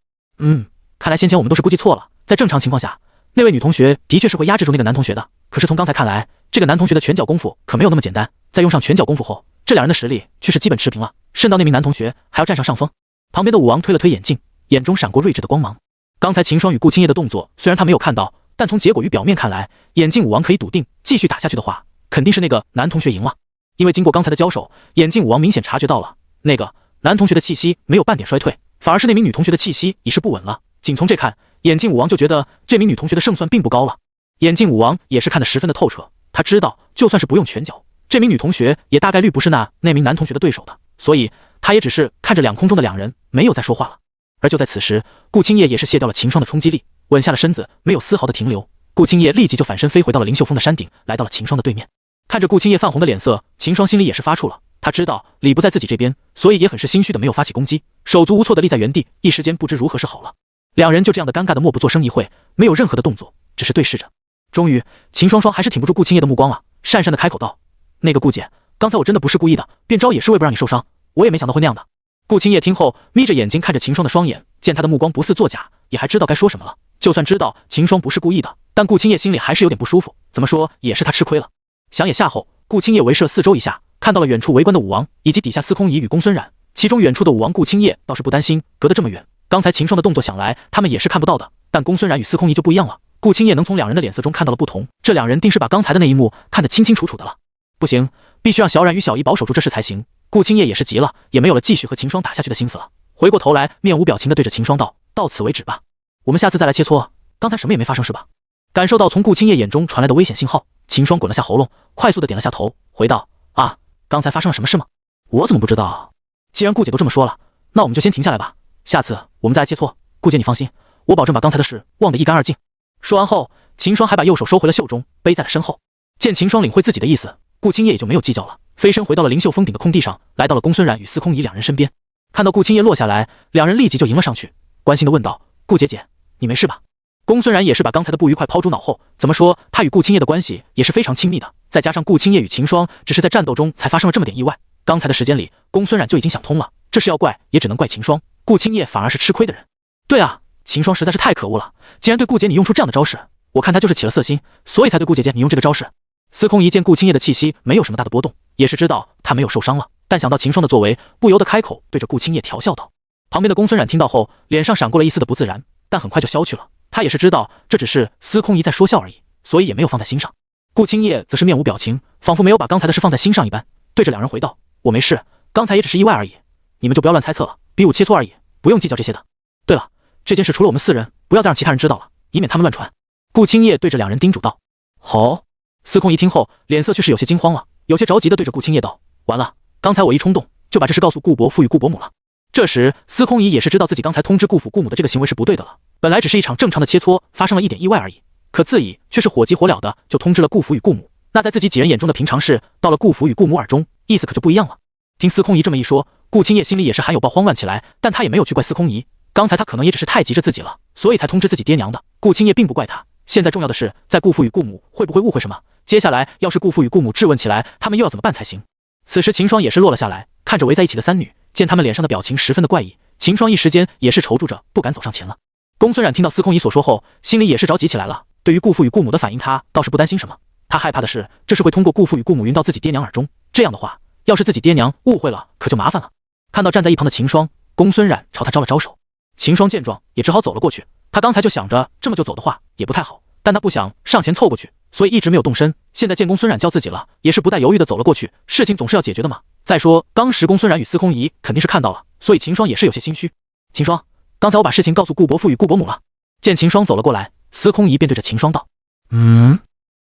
A: 看来先前我们都是估计错了，在正常情况下，那位女同学的确是会压制住那个男同学的，可是从刚才看来，这个男同学的拳脚功夫可没有那么简单，在用上拳脚功夫后，这两人的实力却是基本持平了，甚到那名男同学还要占上上风。旁边的武王推了推眼镜，眼中闪过睿智的光芒。刚才秦霜与顾青叶的动作虽然他没有看到，但从结果与表面看来，眼镜武王可以笃定，继续打下去的话，肯定是那个男同学赢了。因为经过刚才的交手，眼镜武王明显察觉到了，那个男同学的气息没有半点衰退，反而是那名女同学的气息已是不稳了。仅从这看，眼镜武王就觉得这名女同学的胜算并不高了。眼镜武王也是看得十分的透彻，他知道就算是不用拳脚，这名女同学也大概率不是那名男同学的对手的，所以他也只是看着两空中的两人，没有再说话了。而就在此时，顾青叶也是卸掉了秦霜的冲击力，稳下了身子，没有丝毫的停留。顾青叶立即就反身飞回到了灵秀峰的山顶，来到了秦霜的对面。看着顾青叶泛红的脸色，秦霜心里也是发怵了。他知道理不在自己这边，所以也很是心虚的没有发起攻击，手足无措的立在原地，一时间不知如何是好了。两人就这样的尴尬的默不作声一会，没有任何的动作，只是对视着。终于，秦霜霜还是挺不住顾青叶的目光了，讪讪的开口道：“那个顾姐，刚才我真的不是故意的，变招也是为不让你受伤，我也没想到会那样的。”顾青叶听后，眯着眼睛看着秦霜的双眼，见他的目光不似作假，也还知道该说什么了。就算知道秦霜不是故意的，但顾青叶心里还是有点不舒服，怎么说也是他吃亏了。想也下后，顾青叶围视了四周一下，看到了远处围观的武王以及底下司空仪与公孙冉，其中远处的武王顾青叶倒是不担心，隔得这么远，刚才秦霜的动作想来他们也是看不到的，但公孙冉与司空仪就不一样了，顾青叶能从两人的脸色中看到了不同，这两人定是把刚才的那一幕看得清清楚楚的了。不行，必须让小冉与小姨保守住这事才行。顾青叶也是急了，也没有了继续和秦霜打下去的心思了，回过头来面无表情的对着秦霜道：“到此为止吧，我们下次再来切磋，刚才什么也没发生是吧？”感受到从顾青叶眼中传来的危险信号，秦霜滚了下喉咙，快速的点了下头，回道：“啊，刚才发生了什么事吗？我怎么不知道？既然顾姐都这么说了，那我们就先停下来吧，下次我们再来切磋。顾姐你放心，我保证把刚才的事忘得一干二净。”说完后，秦霜还把右手收回了袖中，背在了身后。见秦霜领会自己的意思，顾青叶也就没有计较了，飞身回到了灵秀峰顶的空地上，来到了公孙冉与司空仪两人身边。看到顾青叶落下来，两人立即就迎了上去，关心的问道：“顾姐姐，你没事吧？”公孙冉也是把刚才的不愉快抛诸脑后，怎么说他与顾青叶的关系也是非常亲密的，再加上顾青叶与秦霜只是在战斗中才发生了这么点意外，刚才的时间里，公孙冉就已经想通了，这是要怪也只能怪秦霜，顾青叶反而是吃亏的人。对啊，秦霜实在是太可恶了，竟然对顾姐你用出这样的招式，我看他就是起了色心，所以才对顾姐姐你用这个招式。司空仪见顾青叶的气息没有什么大的波动，也是知道他没有受伤了，但想到秦霜的作为，不由得开口对着顾青叶调笑道。旁边的公孙冉听到后，脸上闪过了一丝的不自然，但很快就消去了。他也是知道这只是司空仪在说笑而已，所以也没有放在心上。顾青叶则是面无表情，仿佛没有把刚才的事放在心上一般，对着两人回道：“我没事，刚才也只是意外而已，你们就不要乱猜测了，比武切磋而已，不用计较这些的。对了，这件事除了我们4人，不要再让其他人知道了，以免他们乱传。”顾青叶对着两人叮嘱道。好。司空仪听后，脸色却是有些惊慌了，有些着急的对着顾青叶道：“完了，刚才我一冲动，就把这事告诉顾伯父与顾伯母了。”这时，司空仪也是知道自己刚才通知顾父顾母的这个行为是不对的了。本来只是一场正常的切磋，发生了一点意外而已，可自己却是火急火燎的就通知了顾父与顾母。那在自己几人眼中的平常事，到了顾父与顾母耳中，意思可就不一样了。听司空仪这么一说，顾青叶心里也是含有报慌乱起来，但他也没有去怪司空仪，刚才他可能也只是太急着自己了，所以才通知自己爹娘的。顾青叶并不怪他，现在重要的是，在顾父与顾母会不会误会什么？接下来要是顾父与顾母质问起来，他们又要怎么办才行？此时秦霜也是落了下来，看着围在一起的三女，见他们脸上的表情十分的怪异，秦霜一时间也是踌躇着不敢走上前了。公孙冉听到司空仪所说后，心里也是着急起来了。对于顾父与顾母的反应，他倒是不担心什么，他害怕的是这是会通过顾父与顾母晕到自己爹娘耳中，这样的话，要是自己爹娘误会了，可就麻烦了。看到站在一旁的秦霜，公孙冉朝他招了招手。秦霜见状，也只好走了过去。他刚才就想着这么就走的话也不太好，但他不想上前凑过去，所以一直没有动身。现在见公孙冉叫自己了，也是不带犹豫的走了过去。事情总是要解决的嘛。再说当时公孙冉与司空仪肯定是看到了，所以秦霜也是有些心虚。秦霜，刚才我把事情告诉顾伯父与顾伯母了。见秦霜走了过来，司空仪便对着秦霜道：“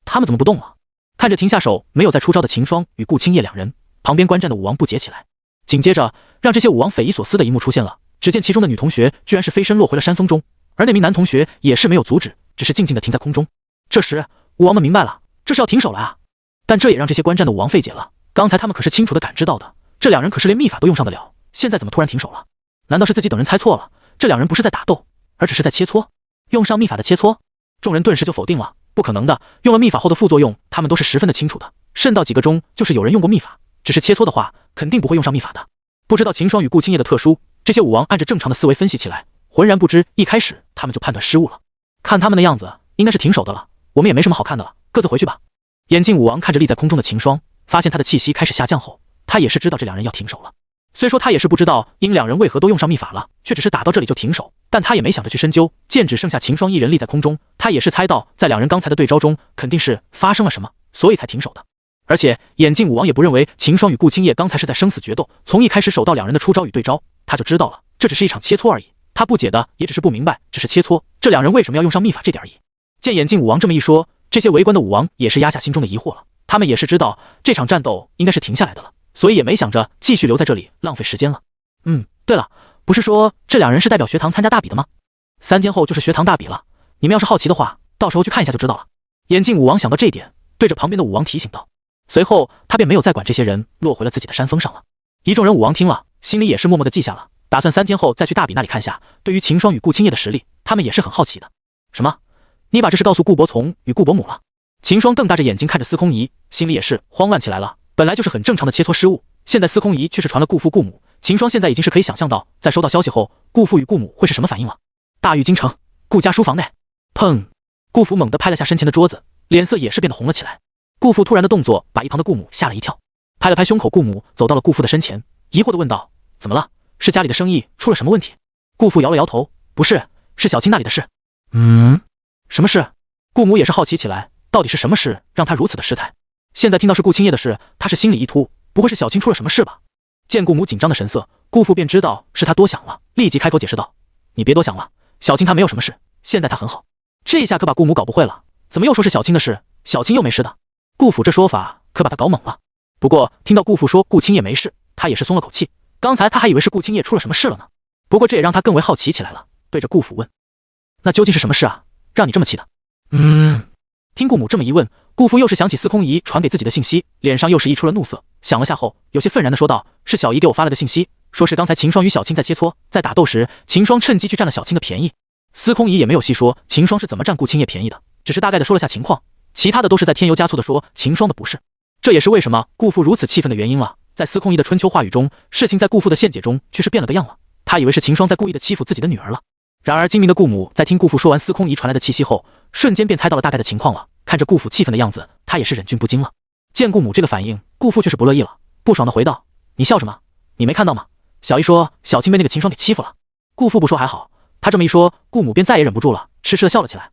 A: 他们怎么不动了？”看着停下手没有再出招的秦霜与顾青叶两人，旁边观战的武王不解起来。紧接着，让这些武王匪夷所思的一幕出现了。只见其中的女同学居然是飞身落回了山峰中，而那名男同学也是没有阻止，只是静静的停在空中。这时，武王们明白了，这是要停手了啊！但这也让这些观战的武王费解了。刚才他们可是清楚的感知到的，这两人可是连秘法都用上得了，现在怎么突然停手了？难道是自己等人猜错了？这两人不是在打斗，而只是在切磋？用上秘法的切磋？众人顿时就否定了，不可能的，用了秘法后的副作用，他们都是十分的清楚的。甚到几个中，就是有人用过秘法，只是切磋的话，肯定不会用上秘法的。不知道秦霜与顾青叶的特殊，这些武王按着正常的思维分析起来，浑然不知一开始他们就判断失误了。看他们的样子，应该是停手的了，我们也没什么好看的了，各自回去吧。眼镜武王看着立在空中的秦霜，发现他的气息开始下降后，他也是知道这两人要停手了。虽说他也是不知道因两人为何都用上秘法了，却只是打到这里就停手，但他也没想着去深究。见只剩下秦霜一人立在空中，他也是猜到在两人刚才的对招中肯定是发生了什么，所以才停手的。而且眼镜武王也不认为秦霜与顾青叶刚才是在生死决斗，从一开始手到两人的出招与对招，他就知道了这只是一场切磋而已。他不解的也只是不明白，只是切磋，这两人为什么要用上秘法这点而已。见眼镜武王这么一说，这些围观的武王也是压下心中的疑惑了。他们也是知道这场战斗应该是停下来的了，所以也没想着继续留在这里浪费时间了。对了，不是说这两人是代表学堂参加大比的吗？3天后就是学堂大比了，你们要是好奇的话，到时候去看一下就知道了。眼镜武王想到这一点，对着旁边的武王提醒道。随后他便没有再管这些人，落回了自己的山峰上了。一众人武王听了，心里也是默默的记下了，打算3天后再去大比那里看下。对于秦霜与顾青叶的实力，他们也是很好奇的。什么？你把这事告诉顾伯从与顾伯母了？秦霜瞪大着眼睛看着司空仪，心里也是慌乱起来了。本来就是很正常的切磋失误，现在司空仪却是传了顾父顾母。秦霜现在已经是可以想象到，在收到消息后，顾父与顾母会是什么反应了。大玉京城，顾家书房内，砰！顾父猛地拍了下身前的桌子，脸色也是变得红了起来。顾父突然的动作把一旁的顾母吓了一跳，拍了拍胸口，顾母走到了顾父的身前，疑惑地问道：“怎么了？是家里的生意出了什么问题？”顾父摇了摇头：“不是，是小青那里的事。”什么事？顾母也是好奇起来，到底是什么事让他如此的失态？现在听到是顾青叶的事，他是心里一突，不会是小青出了什么事吧？见顾母紧张的神色，顾父便知道是他多想了，立即开口解释道：“你别多想了，小青她没有什么事，现在她很好。”这一下可把顾母搞不会了，怎么又说是小青的事？小青又没事的。顾父这说法可把他搞懵了。不过听到顾父说顾青叶没事，他也是松了口气。刚才他还以为是顾青叶出了什么事了呢。不过这也让他更为好奇起来了，对着顾父问：“那究竟是什么事啊？让你这么气的？”听顾母这么一问，顾父又是想起司空仪传给自己的信息，脸上又是溢出了怒色。想了下后，有些愤然地说道：“是小姨给我发来的信息，说是刚才秦霜与小青在切磋，在打斗时，秦霜趁机去占了小青的便宜。”司空仪也没有细说秦霜是怎么占顾青叶便宜的，只是大概的说了下情况，其他的都是在添油加醋的说秦霜的不是。这也是为什么顾父如此气愤的原因了。在司空仪的春秋话语中，事情在顾父的见解中却是变了个样了。他以为是秦霜在故意的欺负自己的女儿了。然而精明的顾母在听顾父说完司空仪传来的气息后，瞬间便猜到了大概的情况了。看着顾父气愤的样子，他也是忍俊不禁了。见顾母这个反应，顾父却是不乐意了，不爽的回道：“你笑什么？你没看到吗？小姨说小青被那个秦霜给欺负了。”顾父不说还好，他这么一说，顾母便再也忍不住了，痴痴的笑了起来。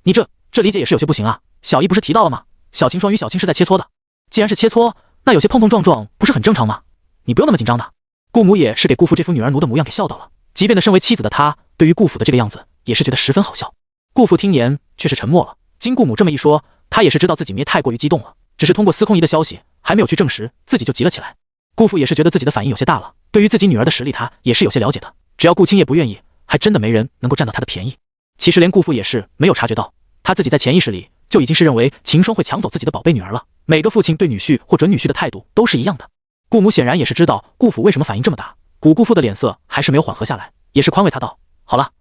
A: 你这理解也是有些不行啊。小姨不是提到了吗？小秦霜与小青是在切磋的，既然是切磋，那有些碰碰撞撞不是很正常吗？你不用那么紧张的。顾母也是给顾父这副女儿奴的模样给笑到了，即便的身为妻子的她，对于顾父的这个样子也是觉得十分好笑。顾父听言却是沉默了。经顾母这么一说，他也是知道自己灭太过于激动了，只是通过司空仪的消息还没有去证实，自己就急了起来。顾父也是觉得自己的反应有些大了，对于自己女儿的实力他也是有些了解的，只要顾青叶不愿意，还真的没人能够占到他的便宜。其实连顾父也是没有察觉到，他自己在潜意识里就已经是认为秦霜会抢走自己的宝贝女儿了。每个父亲对女婿或准女婿的态度都是一样的。顾母显然也是知道顾父为什么反应这么大，顾父的脸色还是没有缓和下来，也是宽慰他道：“好了，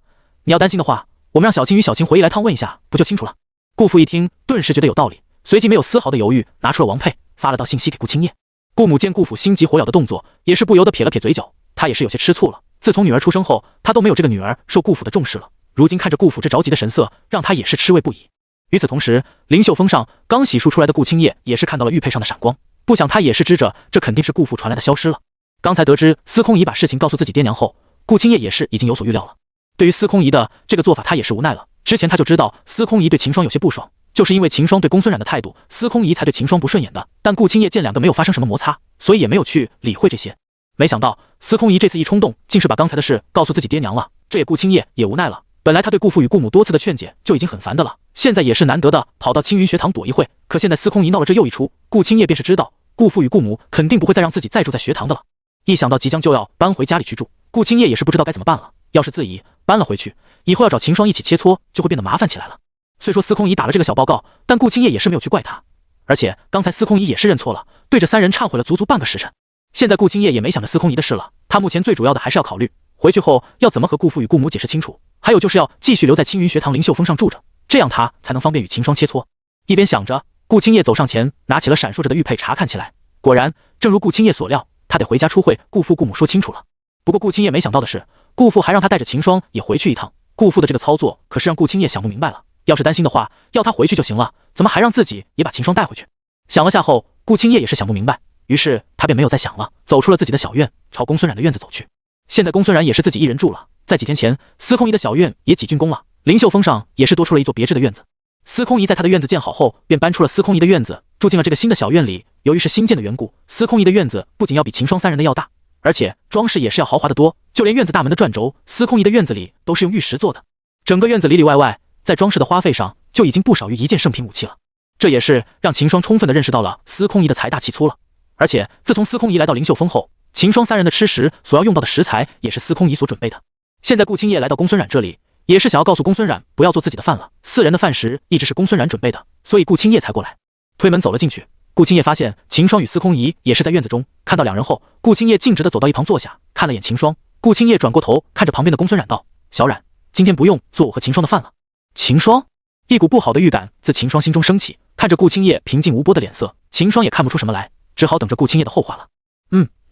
A: 你要担心的话，我们让小青与小青回忆来趟问一下，不就清楚了。”顾父一听，顿时觉得有道理，随即没有丝毫的犹豫，拿出了王佩，发了道信息给顾青叶。顾母见顾父心急火燎的动作，也是不由得撇了撇嘴角，他也是有些吃醋了。自从女儿出生后，他都没有这个女儿受顾父的重视了，如今看着顾父这着急的神色，让他也是吃味不已。与此同时，灵秀峰上刚洗漱出来的顾青叶也是看到了玉佩上的闪光，不想他也是知着这肯定是顾父传来的消失了。刚才得知司空仪把事情告诉自己爹娘后，顾青叶也是已经有所预料了。对于司空仪的这个做法，他也是无奈了。之前他就知道司空仪对秦霜有些不爽，就是因为秦霜对公孙冉的态度，司空仪才对秦霜不顺眼的。但顾青叶见两个没有发生什么摩擦，所以也没有去理会这些。没想到司空仪这次一冲动，竟是把刚才的事告诉自己爹娘了，这也顾青叶也无奈了。本来他对顾父与顾母多次的劝解就已经很烦的了，现在也是难得的跑到青云学堂躲一会，可现在司空仪闹了这又一出，顾青叶便是知道顾父与顾母肯定不会再让自己再住在学堂的了。一想到即将就要搬回家里去住，顾青叶也是不知道该怎么办了。要是自己搬了回去，以后要找秦霜一起切磋就会变得麻烦起来了。虽说司空仪打了这个小报告，但顾青叶也是没有去怪他，而且刚才司空仪也是认错了，对着三人忏悔了足足半个时辰。现在顾青叶也没想着司空仪的事了，他目前最主要的还是要考虑回去后要怎么和顾父与顾母解释清楚，还有就是要继续留在青云学堂灵秀峰上住着，这样他才能方便与秦霜切磋。一边想着，顾青叶走上前，拿起了闪烁着的玉佩查看起来。果然，正如顾青叶所料，他得回家出会顾父顾母说清楚了。不过顾青叶没想到的是，顾父还让他带着秦霜也回去一趟。顾父的这个操作可是让顾青叶想不明白了，要是担心的话，要他回去就行了，怎么还让自己也把秦霜带回去？想了下后，顾青叶也是想不明白，于是他便没有再想了，走出了自己的小院，朝公孙冉的院子走去。现在公孙冉也是自己一人住了，在几天前，司空仪的小院也几竣工了，灵秀峰上也是多出了一座别致的院子。司空仪在他的院子建好后，便搬出了司空仪的院子，住进了这个新的小院里。由于是新建的缘故，司空仪的院子不仅要比秦霜三人的要大，而且装饰也是要豪华的多，就连院子大门的转轴，司空仪的院子里都是用玉石做的。整个院子里里外外，在装饰的花费上就已经不少于一件圣品武器了。这也是让秦霜充分的认识到了司空仪的财大气粗了。而且自从司空仪来到灵秀峰后，秦霜三人的吃食所要用到的食材也是司空仪所准备的。现在顾青叶来到公孙冉这里，也是想要告诉公孙冉不要做自己的饭了，四人的饭食一直是公孙冉准备的，所以顾青叶才过来。推门走了进去，顾青叶发现秦霜与司空仪也是在院子中，看到两人后，顾青叶径直的走到一旁坐下，看了眼秦霜。顾青叶转过头看着旁边的公孙冉道：“小冉，今天不用做我和秦霜的饭了。”秦霜一股不好的预感自秦霜心中升起，看着顾青叶平静无波的脸色，秦霜也看不出什么来，只好等着顾青叶的后话了。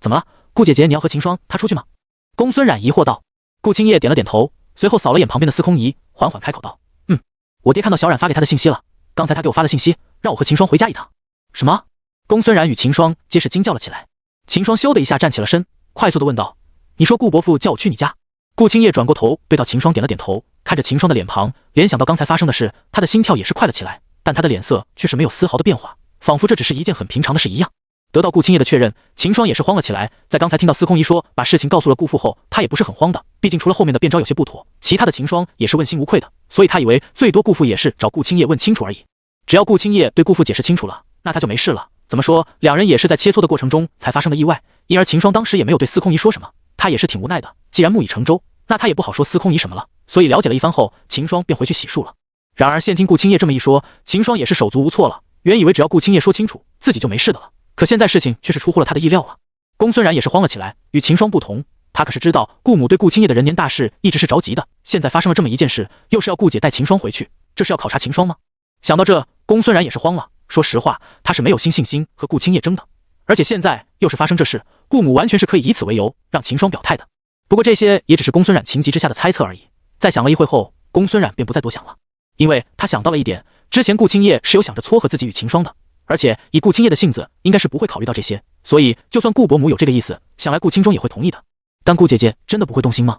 A: 怎么了？顾姐姐，你要和秦霜她出去吗？公孙冉疑惑道。顾青叶点了点头，随后扫了眼旁边的司空仪，缓缓开口道：“我爹看到小冉发给他的信息了，刚才他给我发了信息，让我和秦霜回家一趟。”什么？公孙冉与秦霜皆是惊叫了起来。秦霜咻的一下站起了身，快速的问道：“你说顾伯父叫我去你家？”顾青叶转过头对到秦霜点了点头，看着秦霜的脸庞，联想到刚才发生的事，他的心跳也是快了起来，但他的脸色却是没有丝毫的变化，仿佛这只是一件很平常的事一样。得到顾青叶的确认，秦霜也是慌了起来。在刚才听到司空仪说把事情告诉了顾父后，他也不是很慌的，毕竟除了后面的变招有些不妥，其他的秦霜也是问心无愧的，所以他以为最多顾父也是找顾青叶问清楚而已。只要顾青叶对顾父解释清楚了，那他就没事了。怎么说，两人也是在切磋的过程中才发生的意外，因而秦霜当时也没有对司空仪说什么，他也是挺无奈的。既然木已成舟，那他也不好说司空仪什么了，所以了解了一番后，秦霜便回去洗漱了。然而现听顾青叶这么一说，秦霜也是手足无措了。原以为只要顾青叶说清楚，自己就没事的了，可现在事情却是出乎了他的意料了。公孙冉也是慌了起来，与秦霜不同，他可是知道顾母对顾青叶的人年大事一直是着急的，现在发生了这么一件事，又是要顾姐带秦霜回去，这是要考察秦霜吗？想到这，公孙冉也是慌了。说实话，他是没有信心和顾青叶争的，而且现在又是发生这事，顾母完全是可以以此为由让秦霜表态的。不过这些也只是公孙冉情急之下的猜测而已。在想了一会后，公孙冉便不再多想了。因为他想到了一点，之前顾青叶是有想着撮合自己与秦霜的，而且以顾青叶的性子，应该是不会考虑到这些，所以就算顾伯母有这个意思，想来顾青中也会同意的。但顾姐姐真的不会动心吗？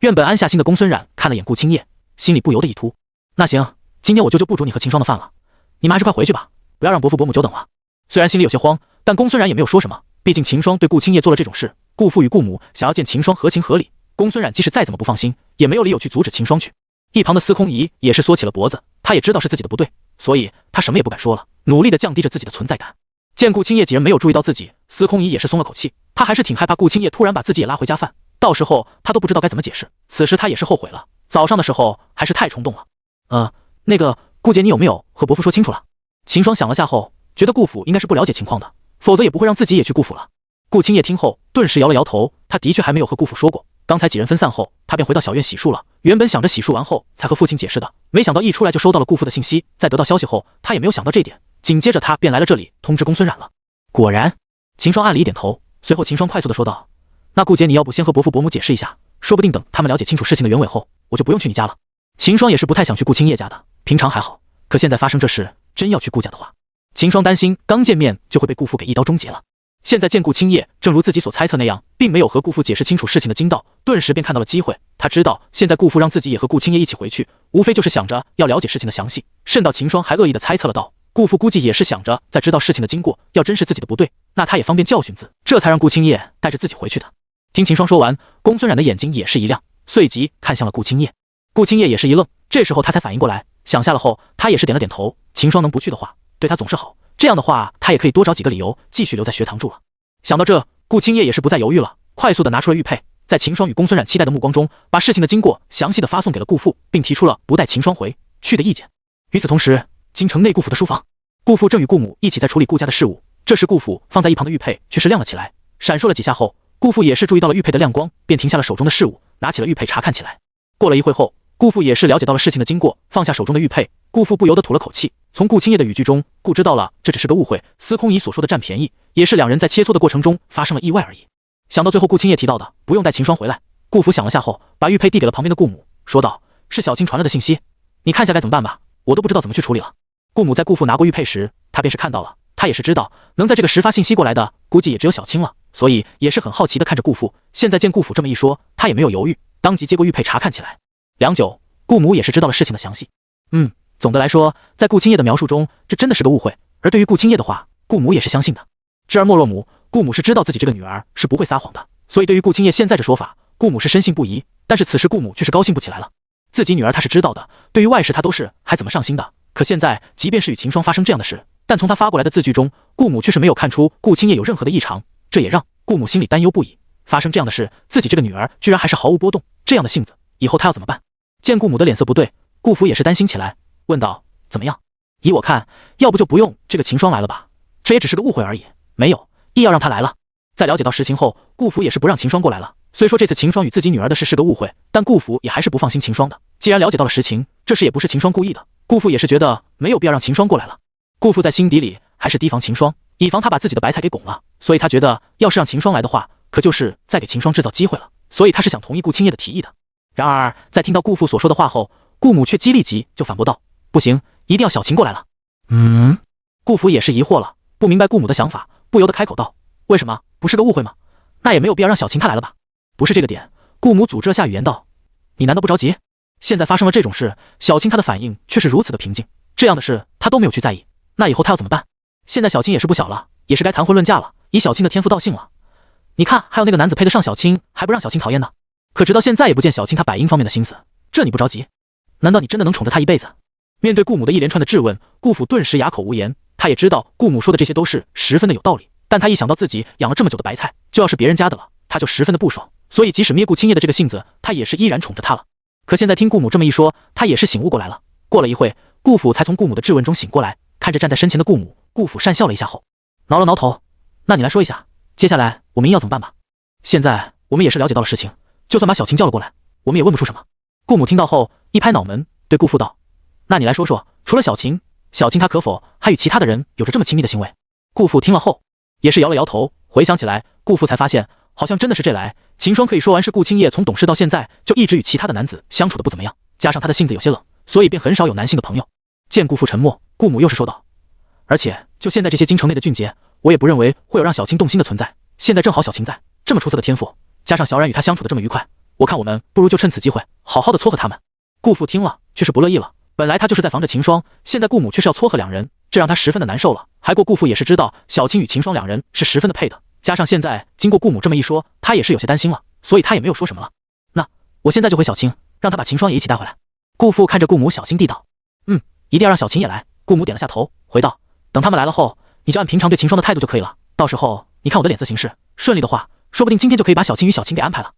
A: 原本安下心的公孙冉看了眼顾青叶，心里不由得一突。那行，今天我就不煮你和秦霜的饭了，你们还是快回去吧，不要让伯父伯母久等了。虽然心里有些慌，但公孙冉也没有说什么，毕竟秦霜对顾青叶做了这种事，顾父与顾母想要见秦霜合情合理，公孙冉即使再怎么不放心，也没有理由去阻止秦霜去。一旁的司空仪也是缩起了脖子，他也知道是自己的不对，所以他什么也不敢说了，努力的降低着自己的存在感。见顾青叶几人没有注意到自己，司空仪也是松了口气，他还是挺害怕顾青叶突然把自己也拉回家饭，到时候他都不知道该怎么解释。此时他也是后悔了，早上的时候还是太冲动了。那个顾姐，你有没有和伯父说清楚了？秦霜想了下后，觉得顾府应该是不了解情况的，否则也不会让自己也去顾府了。顾青叶听后顿时摇了摇头，他的确还没有和顾府说过。刚才几人分散后，他便回到小院洗漱了。原本想着洗漱完后才和父亲解释的，没想到一出来就收到了顾父的信息。在得到消息后，他也没有想到这点，紧接着他便来了这里通知公孙冉了。果然，秦霜按了一点头，随后秦霜快速的说道：“那顾姐，你要不先和伯父伯母解释一下，说不定等他们了解清楚事情的原委后，我就不用去你家了。”秦霜也是不太想去顾青叶家的，平常还好，可现在发生这事，真要去顾家的话，秦霜担心刚见面就会被顾父给一刀终结了。现在见顾青叶正如自己所猜测那样，并没有和顾父解释清楚事情的筋道，顿时便看到了机会。他知道现在顾父让自己也和顾青叶一起回去，无非就是想着要了解事情的详细。甚到秦霜还恶意的猜测了道，顾父估计也是想着在知道事情的经过，要真是自己的不对，那他也方便教训自，这才让顾青叶带着自己回去的。听秦霜说完，公孙冉的眼睛也是一亮，随即看向了顾青叶。顾青叶也是一愣，这时候他才反应过来，想下了后，他也是点了点头。秦霜能不去的话，对他总是好，这样的话他也可以多找几个理由继续留在学堂住了。想到这，顾青叶也是不再犹豫了，快速的拿出了玉佩，在秦霜与公孙冉期待的目光中，把事情的经过详细的发送给了顾父，并提出了不带秦霜回去的意见。与此同时，京城内顾府的书房，顾父正与顾母一起在处理顾家的事务，这时顾父放在一旁的玉佩却是亮了起来，闪烁了几下后，顾父也是注意到了玉佩的亮光，便停下了手中的事务，拿起了玉佩查看起来。过了一会后，顾父也是了解到了事情的经过，放下手中的玉佩，顾父不由得吐了口气。从顾青叶的语句中，顾知道了这只是个误会，司空仪所说的占便宜，也是两人在切磋的过程中发生了意外而已。想到最后顾青叶提到的不用带秦霜回来，顾父想了下后，把玉佩递给了旁边的顾母，说道：“是小青传来的信息，你看下该怎么办吧，我都不知道怎么去处理了。”顾母在顾父拿过玉佩时，他便是看到了，他也是知道能在这个时发信息过来的，估计也只有小青了，所以也是很好奇的看着顾父。现在见顾父这么一说，他也没有犹豫，当即接过玉佩查看起来。良久，顾母也是知道了事情的详细。总的来说，在顾青叶的描述中，这真的是个误会。而对于顾青叶的话，顾母也是相信的。知儿莫若母，顾母是知道自己这个女儿是不会撒谎的，所以对于顾青叶现在这说法，顾母是深信不疑。但是此时顾母却是高兴不起来了。自己女儿她是知道的，对于外事她都是还怎么上心的。可现在，即便是与秦霜发生这样的事，但从她发过来的字句中，顾母却是没有看出顾青叶有任何的异常，这也让顾母心里担忧不已。发生这样的事，自己这个女儿居然还是毫无波动，这样的性子，以后她要怎么办？见顾母的脸色不对，顾父也是担心起来。问道：“怎么样？以我看，要不就不用这个秦霜来了吧？这也只是个误会而已，没有必要让他来了。”在了解到实情后，顾府也是不让秦霜过来了。虽说这次秦霜与自己女儿的事是个误会，但顾府也还是不放心秦霜的。既然了解到了实情，这事也不是秦霜故意的，顾府也是觉得没有必要让秦霜过来了。顾府在心底里还是提防秦霜，以防他把自己的白菜给拱了，所以他觉得要是让秦霜来的话，可就是在给秦霜制造机会了，所以他是想同意顾青叶的提议的。然而在听到顾父所说的话后，顾母却立即就反驳道：“不行，一定要小琴过来了。”顾府也是疑惑了，不明白顾母的想法，不由得开口道：“为什么？不是个误会吗？那也没有必要让小琴她来了吧？”不是这个点，顾母组织了下语言道：“你难道不着急？现在发生了这种事，小青她的反应却是如此的平静，这样的事她都没有去在意，那以后她要怎么办？现在小青也是不小了，也是该谈婚论嫁了，以小青的天赋道姓了。你看，还有那个男子配得上小青，还不让小青讨厌呢？可直到现在也不见小青她百因方面的心思，这你不着急？难道你真的能宠着她一辈子？”面对顾母的一连串的质问，顾府顿时哑口无言。他也知道顾母说的这些都是十分的有道理，但他一想到自己养了这么久的白菜，就要是别人家的了，他就十分的不爽。所以即使灭顾青叶的这个性子，他也是依然宠着他了。可现在听顾母这么一说，他也是醒悟过来了。过了一会，顾府才从顾母的质问中醒过来，看着站在身前的顾母，顾府讪笑了一下后，挠了挠头：“那你来说一下，接下来我们要怎么办吧？现在我们也是了解到了实情，就算把小琴叫了过来，我们也问不出什么。”顾母听到后，一拍脑门，对顾父道：“那你来说说，除了小琴她可否还与其他的人有着这么亲密的行为？”顾父听了后也是摇了摇头，回想起来，顾父才发现好像真的是这来。秦霜可以说完是顾青叶从懂事到现在就一直与其他的男子相处的不怎么样，加上他的性子有些冷，所以便很少有男性的朋友。见顾父沉默，顾母又是说道：“而且就现在这些京城内的俊杰，我也不认为会有让小青动心的存在。现在正好小青在，这么出色的天赋，加上小冉与他相处的这么愉快，我看我们不如就趁此机会好好的撮合他们。”顾父听了却是不乐意了，本来他就是在防着秦霜，现在顾母却是要撮合两人，这让他十分的难受了。还过顾父也是知道小青与秦霜两人是十分的配的，加上现在经过顾母这么一说，他也是有些担心了，所以他也没有说什么了。那我现在就回小青，让他把秦霜也一起带回来。顾父看着顾母小心地道：“一定要让小青也来。”顾母点了下头，回道：“等他们来了后，你就按平常对秦霜的态度就可以了。到时候你看我的脸色行事，顺利的话，说不定今天就可以把小青与小青给安排了。”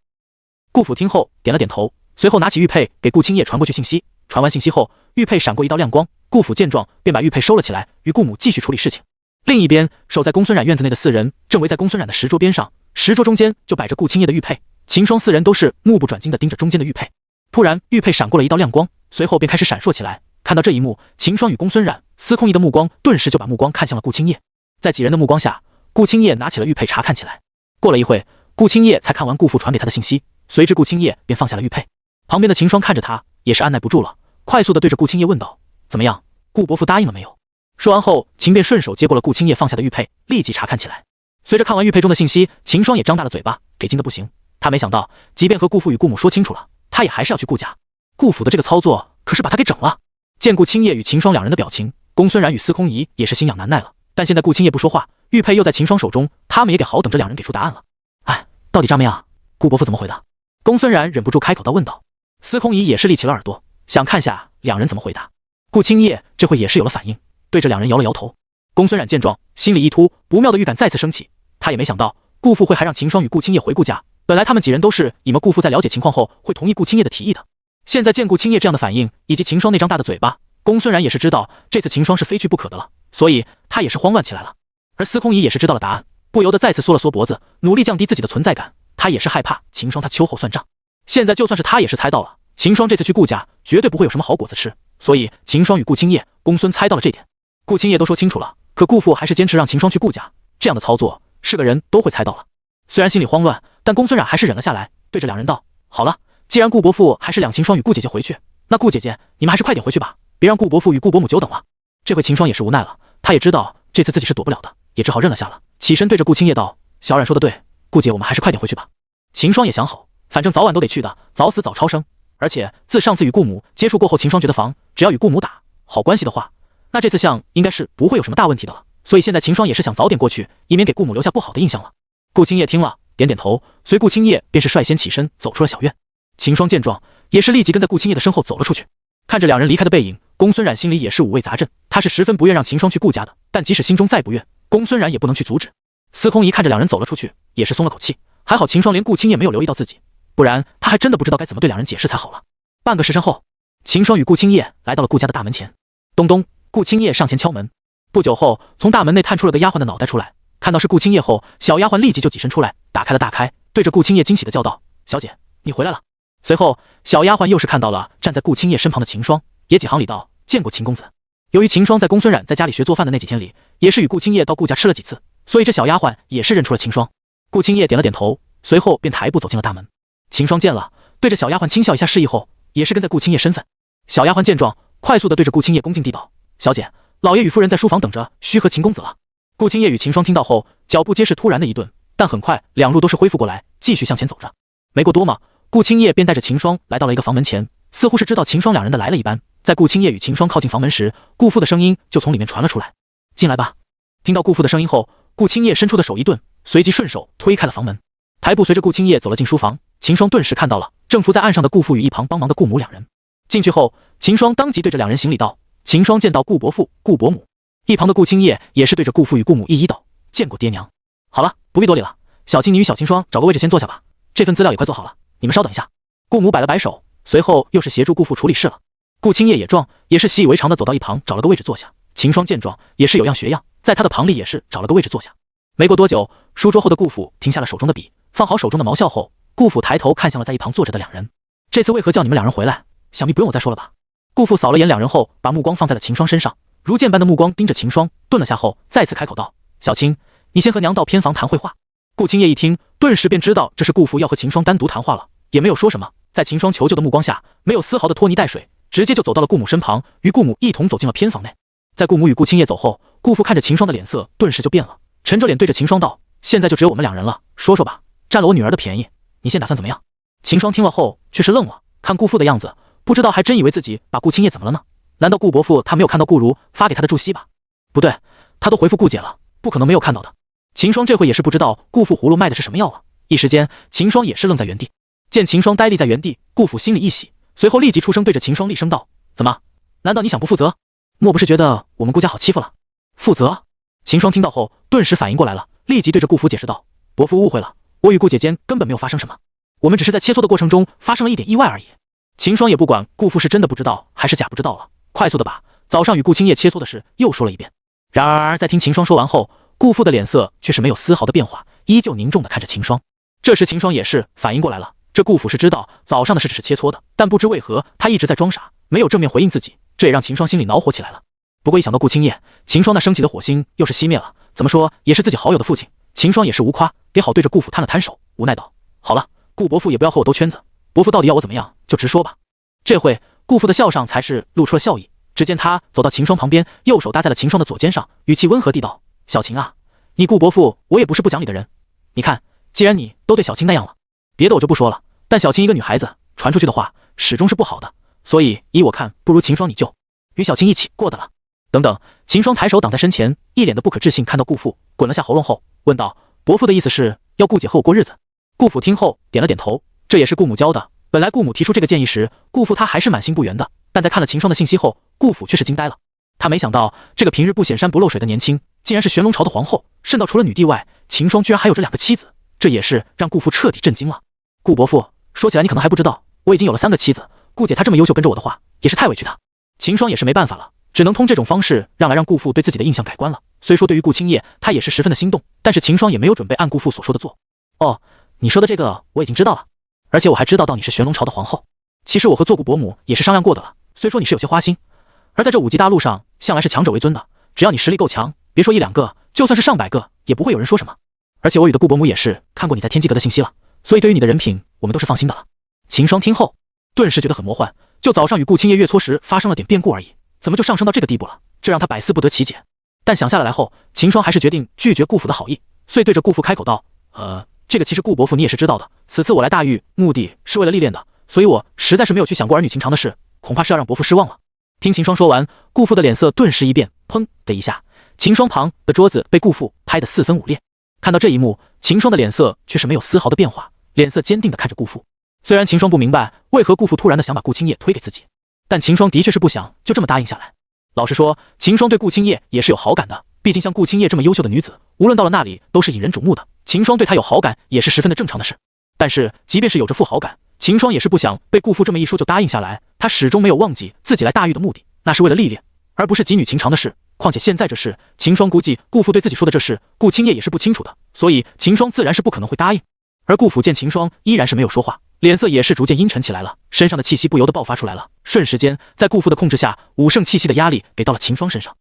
A: 顾父听后点了点头，随后拿起玉佩给顾青叶传过去信息。传完信息后，玉佩闪过一道亮光，顾父见状便把玉佩收了起来，与顾母继续处理事情。另一边，守在公孙冉院子内的四人正围在公孙冉的石桌边上，石桌中间就摆着顾青叶的玉佩。秦霜四人都是目不转睛地盯着中间的玉佩。突然，玉佩闪过了一道亮光，随后便开始闪烁起来。看到这一幕，秦霜与公孙冉、司空仪的目光顿时就把目光看向了顾青叶。在几人的目光下，顾青叶拿起了玉佩查看起来。过了一会，顾青叶才看完顾父传给他的信息，随之顾青叶便放下了玉佩。旁边的秦霜看着他，也是按耐不住了，快速地对着顾青叶问道：“怎么样，顾伯父答应了没有？”说完后，秦便顺手接过了顾青叶放下的玉佩，立即查看起来。随着看完玉佩中的信息，秦霜也张大了嘴巴，给劲的不行。他没想到，即便和顾父与顾母说清楚了，他也还是要去顾家。顾府的这个操作可是把他给整了。见顾青叶与秦霜两人的表情，公孙冉与司空仪也是心痒难耐了。但现在顾青叶不说话，玉佩又在秦霜手中，他们也得好等着两人给出答案了。哎，到底咋么样？顾伯父怎么回的？公孙冉忍不住开口道问道。司空仪也是立起了耳朵，想看下两人怎么回答。顾青叶这会也是有了反应，对着两人摇了摇头。公孙冉见状，心里一突，不妙的预感再次升起。他也没想到顾父会还让秦霜与顾青叶回顾家，本来他们几人都是以为顾父在了解情况后会同意顾青叶的提议的。现在见顾青叶这样的反应，以及秦霜那张大的嘴巴，公孙冉也是知道这次秦霜是非去不可的了，所以他也是慌乱起来了。而司空仪也是知道了答案，不由得再次缩了缩脖子，努力降低自己的存在感。他也是害怕秦霜他秋后算账。现在就算是他也是猜到了，秦霜这次去顾家绝对不会有什么好果子吃，所以秦霜与顾青叶、公孙猜到了这点。顾青叶都说清楚了，可顾父还是坚持让秦霜去顾家，这样的操作是个人都会猜到了。虽然心里慌乱，但公孙冉还是忍了下来，对着两人道：“好了，既然顾伯父还是两秦霜与顾姐姐回去，那顾姐姐你们还是快点回去吧，别让顾伯父与顾伯母久等了。”这回秦霜也是无奈了，他也知道这次自己是躲不了的，也只好认了下了，起身对着顾青叶道：“小冉说的对，顾姐我们还是快点回去吧。”秦霜也想好，反正早晚都得去的，早死早超生。而且自上次与顾母接触过后，秦霜觉得只要与顾母打好关系的话，那这次项应该是不会有什么大问题的了。所以现在秦霜也是想早点过去，以免给顾母留下不好的印象了。顾青叶听了，点点头，随顾青叶便是率先起身走出了小院。秦霜见状，也是立即跟在顾青叶的身后走了出去。看着两人离开的背影，公孙冉心里也是五味杂陈。他是十分不愿让秦霜去顾家的，但即使心中再不愿，公孙冉也不能去阻止。司空仪看着两人走了出去，也是松了口气，还好秦霜连顾青叶没有留意到自己，不然他还真的不知道该怎么对两人解释才好了。半个时辰后，秦霜与顾青叶来到了顾家的大门前。咚咚，顾青叶上前敲门。不久后，从大门内探出了个丫鬟的脑袋出来，看到是顾青叶后，小丫鬟立即就挤身出来，打开了大开，对着顾青叶惊喜的叫道：“小姐，你回来了。”随后，小丫鬟又是看到了站在顾青叶身旁的秦霜，也几行礼道：“见过秦公子。”由于秦霜在公孙冉在家里学做饭的那几天里，也是与顾青叶到顾家吃了几次，所以这小丫鬟也是认出了秦霜。顾青叶点了点头，随后便抬步走进了大门。秦霜见了，对着小丫鬟轻笑一下示意后，也是跟在顾青叶身份。小丫鬟见状，快速的对着顾青叶恭敬地道：“小姐，老爷与夫人在书房等着，需和秦公子了。”顾青叶与秦霜听到后，脚步皆是突然的一顿，但很快两路都是恢复过来，继续向前走着。没过多嘛，顾青叶便带着秦霜来到了一个房门前，似乎是知道秦霜两人的来了一般。在顾青叶与秦霜靠近房门时，顾父的声音就从里面传了出来：“进来吧。”听到顾父的声音后，顾青叶伸出的手一顿，随即顺手推开了房门，抬步随着顾青叶走了进书房。秦霜顿时看到了正伏在岸上的顾父与一旁帮忙的顾母两人。进去后，秦霜当即对着两人行礼道：“秦霜见到顾伯父、顾伯母。”一旁的顾青叶也是对着顾父与顾母一一道：“见过爹娘。”好了，不必多礼了，小青你与小秦霜找个位置先坐下吧，这份资料也快做好了，你们稍等一下。顾母摆了摆手，随后又是协助顾父处理事了。顾青叶也是习以为常的走到一旁找了个位置坐下。秦霜见状也是有样学样，在他的旁里也是找了个位置坐下。没过多久，书桌后的顾父停下了手中的笔，放好手中的毛笑后，顾父抬头看向了在一旁坐着的两人：“这次为何叫你们两人回来？想必不用我再说了吧？”顾父扫了眼两人后，把目光放在了秦霜身上，如箭般的目光盯着秦霜，顿了下后，再次开口道：“小青，你先和娘到偏房谈会话。”顾青叶一听，顿时便知道这是顾父要和秦霜单独谈话了，也没有说什么，在秦霜求救的目光下，没有丝毫的拖泥带水，直接就走到了顾母身旁，与顾母一同走进了偏房内。在顾母与顾青叶走后，顾父看着秦霜的脸色顿时就变了，沉着脸对着秦霜道：“现在就只有我们两人了，说说吧，占了我女儿的便宜，你现打算怎么样？”秦霜听了后却是愣了，看顾父的样子，不知道还真以为自己把顾青叶怎么了呢？难道顾伯父他没有看到顾如发给他的祝膝吧？不对，他都回复顾姐了，不可能没有看到的。秦霜这会也是不知道顾父葫芦卖的是什么药了，一时间秦霜也是愣在原地。见秦霜呆立在原地，顾父心里一喜，随后立即出声对着秦霜厉声道：“怎么？难道你想不负责？莫不是觉得我们顾家好欺负了？负责？”秦霜听到后顿时反应过来了，立即对着顾父解释道：“伯父误会了，我与顾姐间根本没有发生什么，我们只是在切磋的过程中发生了一点意外而已。”秦霜也不管顾父是真的不知道还是假不知道了，快速的把早上与顾青叶切磋的事又说了一遍。然而在听秦霜说完后，顾父的脸色却是没有丝毫的变化，依旧凝重的看着秦霜。这时秦霜也是反应过来了，这顾父是知道早上的事只是切磋的，但不知为何他一直在装傻，没有正面回应自己，这也让秦霜心里恼火起来了。不过一想到顾青叶，秦霜那升起的火星又是熄灭了，怎么说也是自己好友的父亲，秦霜也是无夸，也好对着顾父摊了摊手，无奈道：“好了，顾伯父也不要和我兜圈子，伯父到底要我怎么样就直说吧。”这会顾父的笑上才是露出了笑意，只见他走到秦霜旁边，右手搭在了秦霜的左肩上，语气温和地道：“小秦啊，你顾伯父我也不是不讲理的人，你看既然你都对小青那样了，别的我就不说了，但小青一个女孩子传出去的话始终是不好的，所以依我看不如秦霜你就与小青一起过的了。”等等，秦霜抬手挡在身前，一脸的不可置信，看到顾父滚了下喉咙后问道：“伯父的意思是要顾姐和我过日子？”顾父听后点了点头，这也是顾母教的。本来顾母提出这个建议时，顾父他还是满心不原的，但在看了秦霜的信息后，顾父却是惊呆了。他没想到这个平日不显山不露水的年轻，竟然是玄龙朝的皇后，甚到除了女帝外，秦霜居然还有着2个妻子，这也是让顾父彻底震惊了。顾伯父，说起来你可能还不知道，我已经有了3个妻子，顾姐她这么优秀跟着我的话，也是太委屈她。秦霜也是没办法了，只能通这种方式让顾父对自己的印象改观了。虽说对于顾青叶他也是十分的心动，但是秦霜也没有准备按顾父所说的做。哦，你说的这个我已经知道了，而且我还知道到你是玄龙朝的皇后。其实我和做顾伯母也是商量过的了，虽说你是有些花心，而在这5级大陆上向来是强者为尊的，只要你实力够强，别说1、2个，就算是上百个也不会有人说什么。而且我与的顾伯母也是看过你在天机阁的信息了，所以对于你的人品我们都是放心的了。秦霜听后顿时觉得很魔幻，就早上与顾青叶月搓时发生了点变故而已，怎么就上升到这个地步了？这让他百思不得其解。但想下来后，秦霜还是决定拒绝顾父的好意，遂对着顾父开口道：“这个其实顾伯父你也是知道的，此次我来大狱目的是为了历练的，所以我实在是没有去想过儿女情长的事，恐怕是要让伯父失望了。”听秦霜说完，顾父的脸色顿时一变，砰的一下，秦霜旁的桌子被顾父拍得4分5裂。看到这一幕，秦霜的脸色却是没有丝毫的变化，脸色坚定地看着顾父。虽然秦霜不明白为何顾父突然的想把顾青叶推给自己，但秦霜的确是不想就这么答应下来。老实说，秦霜对顾青叶也是有好感的，毕竟像顾青叶这么优秀的女子，无论到了那里都是引人瞩目的，秦霜对她有好感也是十分的正常的事。但是即便是有着负好感，秦霜也是不想被顾父这么一说就答应下来，她始终没有忘记自己来大狱的目的，那是为了历练，而不是极女情长的事。况且现在这事，秦霜估计顾父对自己说的这事，顾青叶也是不清楚的，所以秦霜自然是不可能会答应。而顾父见秦霜依然是没有说话，脸色也是逐渐阴沉起来了，身上的气息不由得爆发出来了，瞬时间在顾父的控制下，5圣气息的压力给到了秦霜身上。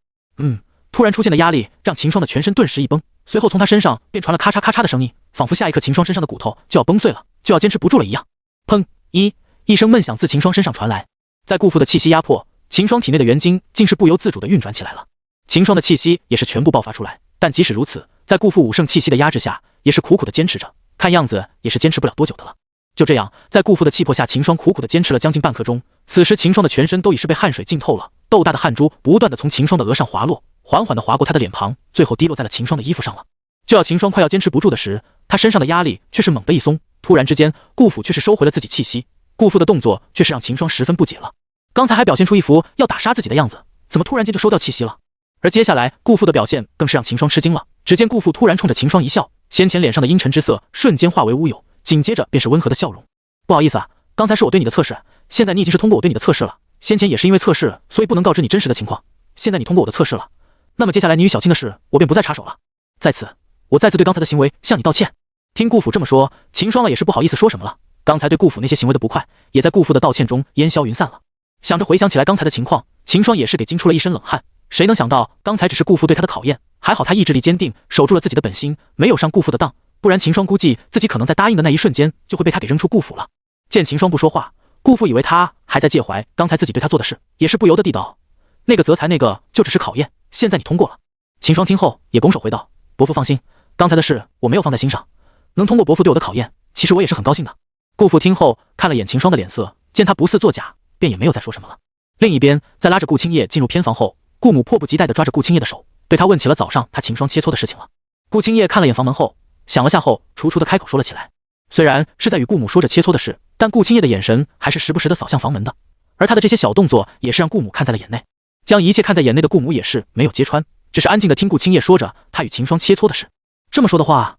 A: 突然出现的压力让秦霜的全身顿时一绷，随后从他身上便传了咔嚓咔嚓的声音，仿佛下一刻秦霜身上的骨头就要崩碎了，就要坚持不住了一样。砰！一声闷响自秦霜身上传来，在顾父的气息压迫，秦霜体内的元精竟是不由自主地运转起来了。秦霜的气息也是全部爆发出来，但即使如此，在顾父5圣气息的压制下，也是苦苦地坚持着，看样子也是坚持不了多久的了。就这样，在顾父的气迫下，秦霜苦苦地坚持了将近半刻钟。此时秦霜的全身都已是被汗水浸透了，豆大的汗珠不断地从秦霜的额上滑落，缓缓地划过他的脸庞，最后滴落在了秦霜的衣服上了。就要秦霜快要坚持不住的时，他身上的压力却是猛地一松，突然之间，顾父却是收回了自己气息。顾父的动作却是让秦霜十分不解了，刚才还表现出一副要打杀自己的样子，怎么突然间就收掉气息了？而接下来顾父的表现更是让秦霜吃惊了。只见顾父突然冲着秦霜一笑，先前脸上的阴沉之色瞬间化为乌有，紧接着便是温和的笑容。不好意思啊，刚才是我对你的测试，现在你已经是通过我对你的测试了，先前也是因为测试所以不能告知你真实的情况，现在你通过我的测试了，那么接下来你与小青的事我便不再插手了，在此我再次对刚才的行为向你道歉。听顾父这么说，秦霜了也是不好意思说什么了，刚才对顾父那些行为的不快也在顾父的道歉中烟消云散了。想着回想起来刚才的情况，秦霜也是给惊出了一身冷汗，谁能想到刚才只是顾父对他的考验，还好他意志力坚定，守住了自己的本心，没有上顾父的当，不然秦霜估计自己可能在答应的那一瞬间就会被他给扔出顾府了。见秦霜不说话，顾父以为他还在介怀刚才自己对他做的事，也是不由得地道：“那个则才那个就只是考验，现在你通过了。”秦霜听后也拱手回道：“伯父放心，刚才的事我没有放在心上，能通过伯父对我的考验，其实我也是很高兴的。”顾父听后看了眼秦霜的脸色，见他不似作假，便也没有再说什么了。另一边，在拉着顾青叶进入偏房后，顾母迫不及待地抓着顾青叶的手，对他问起了早上他秦霜切磋的事情了。顾青叶看了眼房门后，想了下后，楚楚地开口说了起来。虽然是在与顾母说着切磋的事，但顾青叶的眼神还是时不时地扫向房门的，而他的这些小动作也是让顾母看在了眼内。将一切看在眼内的顾母也是没有揭穿，只是安静地听顾青叶说着他与秦霜切磋的事。这么说的话，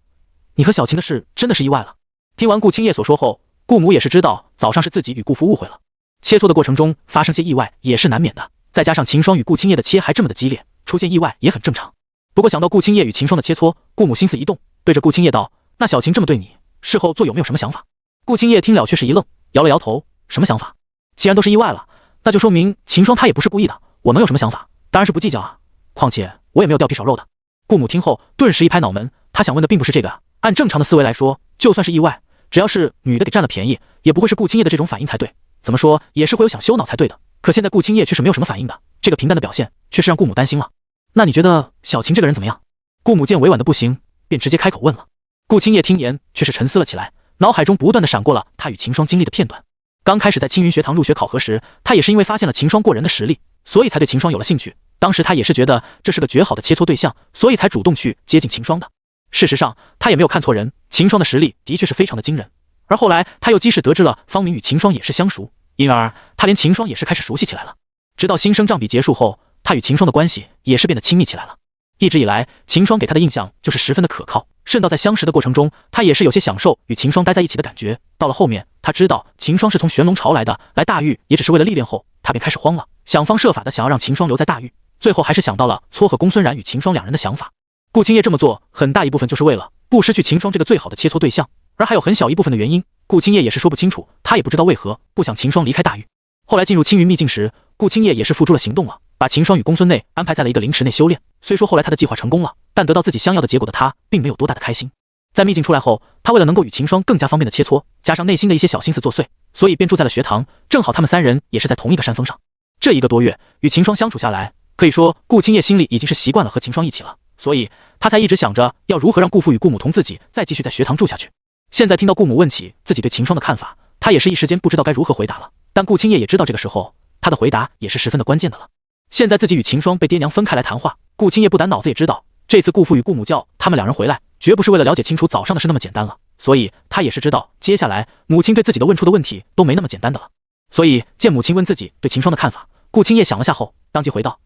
A: 你和小晴的事真的是意外了。听完顾青叶所说后，顾母也是知道早上是自己与顾父误会了，切磋的过程中发生些意外也是难免的，再加上秦霜与顾青叶的切还这么的激烈，出现意外也很正常。不过想到顾青叶与秦霜的切磋，顾母心思一动，对着顾青叶道：“那小晴这么对你，事后做有没有什么想法？”顾青叶听了却是一愣，摇了摇头：“什么想法？既然都是意外了，那就说明秦霜她也不是故意的，我能有什么想法？当然是不计较啊，况且我也没有掉皮少肉的。”顾母听后顿时一拍脑门，她想问的并不是这个，按正常的思维来说，就算是意外，只要是女的给占了便宜，也不会是顾青叶的这种反应才对，怎么说也是会有想羞恼才对的。可现在顾青叶却是没有什么反应的，这个平淡的表现却是让顾母担心了。那你觉得小晴这个人怎么样？顾母见委婉的不行，便直接开口问了。顾青叶听言却是沉思了起来，脑海中不断的闪过了他与秦霜经历的片段。刚开始在青云学堂入学考核时，他也是因为发现了秦霜过人的实力，所以才对秦霜有了兴趣。当时他也是觉得这是个绝好的切磋对象，所以才主动去接近秦霜的。事实上他也没有看错人，秦霜的实力的确是非常的惊人。而后来他又机事得知了方明与秦霜也是相熟，因而他连秦霜也是开始熟悉起来了。直到新生账比结束后，他与秦霜的关系也是变得亲密起来了。一直以来，秦霜给他的印象就是十分的可靠，甚到在相识的过程中，他也是有些享受与秦霜待在一起的感觉。到了后面，他知道秦霜是从玄龙朝来的，来大域也只是为了历练后，他便开始慌了，想方设法的想要让秦霜留在大域，最后还是想到了撮合公孙然与秦霜两人的想法。顾青叶这么做，很大一部分就是为了不失去秦霜这个最好的切磋对象，而还有很小一部分的原因，顾青叶也是说不清楚，他也不知道为何不想秦霜离开大域。后来进入青云秘境时，顾青叶也是付诸了行动了，把秦霜与公孙内安排在了一个灵池内修炼。虽说后来他的计划成功了，但得到自己想要的结果的他并没有多大的开心。在秘境出来后，他为了能够与秦霜更加方便的切磋，加上内心的一些小心思作祟，所以便住在了学堂，正好他们三人也是在同一个山峰上。这1个多月与秦霜相处下来，可以说顾青叶心里已经是习惯了和秦霜一起了，所以他才一直想着要如何让顾父与顾母同自己再继续在学堂住下去。现在听到顾母问起自己对秦霜的看法，他也是一时间不知道该如何回答了。但顾青叶也知道这个时候他的回答也是十分的关键的了。现在自己与秦霜被爹娘分开来谈话，顾青叶不胆脑子也知道，这次顾父与顾母叫他们两人回来，绝不是为了了解清楚早上的事那么简单了，所以他也是知道接下来母亲对自己的问出的问题都没那么简单的了。所以见母亲问自己对秦霜的看法，顾青叶想了下后，当即回道：“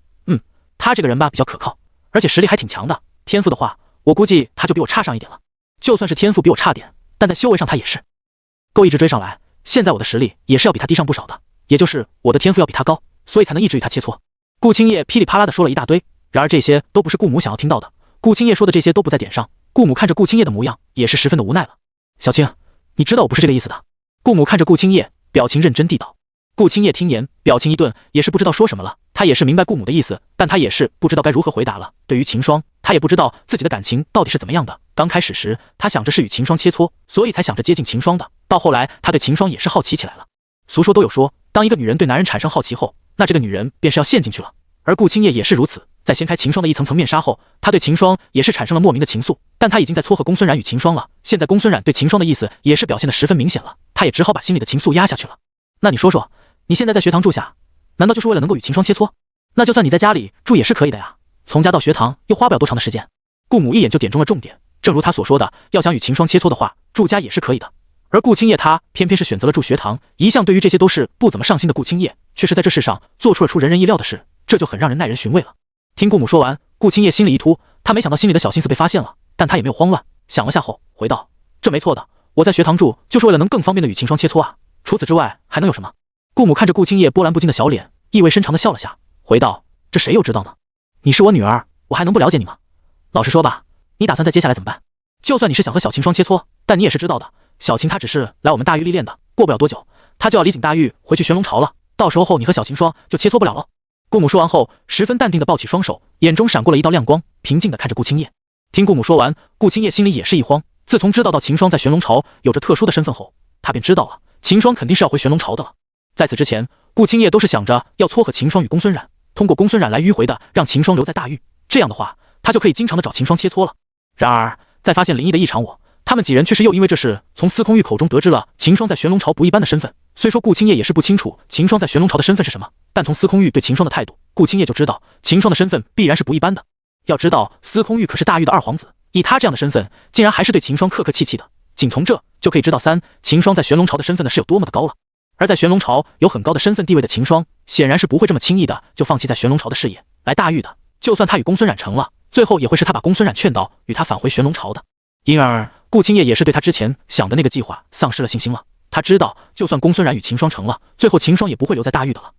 A: 他这个人吧比较可靠，而且实力还挺强的，天赋的话，我估计他就比我差上一点了。就算是天赋比我差点，但在修为上他也是够一直追上来。现在我的实力也是要比他低上不少的，也就是我的天赋要比他高，所以才能一直与他切磋。”顾青叶噼里啪啦的说了一大堆，然而这些都不是顾母想要听到的。顾青叶说的这些都不在点上，顾母看着顾青叶的模样，也是十分的无奈了。小青，你知道我不是这个意思的。顾母看着顾青叶，表情认真地道。顾青叶听言，表情一顿，也是不知道说什么了。他也是明白顾母的意思，但他也是不知道该如何回答了。对于秦霜，他也不知道自己的感情到底是怎么样的。刚开始时，他想着是与秦霜切磋，所以才想着接近秦霜的。到后来，他对秦霜也是好奇起来了。俗说都有说，当一个女人对男人产生好奇后，那这个女人便是要陷进去了。而顾青叶也是如此，在掀开秦霜的一层层面纱后，他对秦霜也是产生了莫名的情愫。但他已经在撮合公孙然与秦霜了，现在公孙然对秦霜的意思也是表现得十分明显了，他也只好把心里的情愫压下去了。那你说说，你现在在学堂住下，难道就是为了能够与秦霜切磋？那就算你在家里住也是可以的呀，从家到学堂又花不了多长的时间。顾母一眼就点中了重点，正如他所说的，要想与秦霜切磋的话，住家也是可以的。而顾青叶他偏偏是选择了住学堂，一向对于这些都是不怎么上心的顾青叶，却是在这世上做出了出人人意料的事，这就很让人耐人寻味了。听顾母说完，顾青叶心里一突，他没想到心里的小心思被发现了，但他也没有慌乱，想了下后回道：“这没错的，我在学堂住就是为了能更方便的与秦霜切磋啊，除此之外还能有什么？”顾母看着顾青叶波澜不惊的小脸，意味深长的笑了下，回道：“这谁又知道呢？你是我女儿，我还能不了解你吗？老实说吧，你打算在接下来怎么办？就算你是想和小秦霜切磋，但你也是知道的，小秦她只是来我们大域历练的，过不了多久，她就要离景大域回去玄龙朝了，到时候你和小秦霜就切磋不了了。”顾母说完后，十分淡定的抱起双手，眼中闪过了一道亮光，平静的看着顾青叶。听顾母说完，顾青叶心里也是一慌，自从知道到秦霜在玄龙朝有着特殊的身份后，他便知道了秦霜肯定是要回玄龙朝的了。在此之前，顾青叶都是想着要撮合秦霜与公孙冉，通过公孙冉来迂回的让秦霜留在大狱，这样的话，他就可以经常的找秦霜切磋了。然而，在发现林毅的异常他们几人却是又因为这事从司空玉口中得知了秦霜在玄龙朝不一般的身份。虽说顾青叶也是不清楚秦霜在玄龙朝的身份是什么，但从司空玉对秦霜的态度，顾青叶就知道秦霜的身份必然是不一般的。要知道，司空玉可是大狱的二皇子，以他这样的身份，竟然还是对秦霜客客气气的，仅从这就可以知道秦霜在玄龙朝的身份是有多么的高了。而在玄龙朝有很高的身份地位的秦霜，显然是不会这么轻易的就放弃在玄龙朝的事业来大狱的。就算他与公孙冉成了，最后也会是他把公孙冉劝到与他返回玄龙朝的。因而顾青叶也是对他之前想的那个计划丧失了信心了。他知道，就算公孙冉与秦霜成了，最后秦霜也不会留在大狱的了，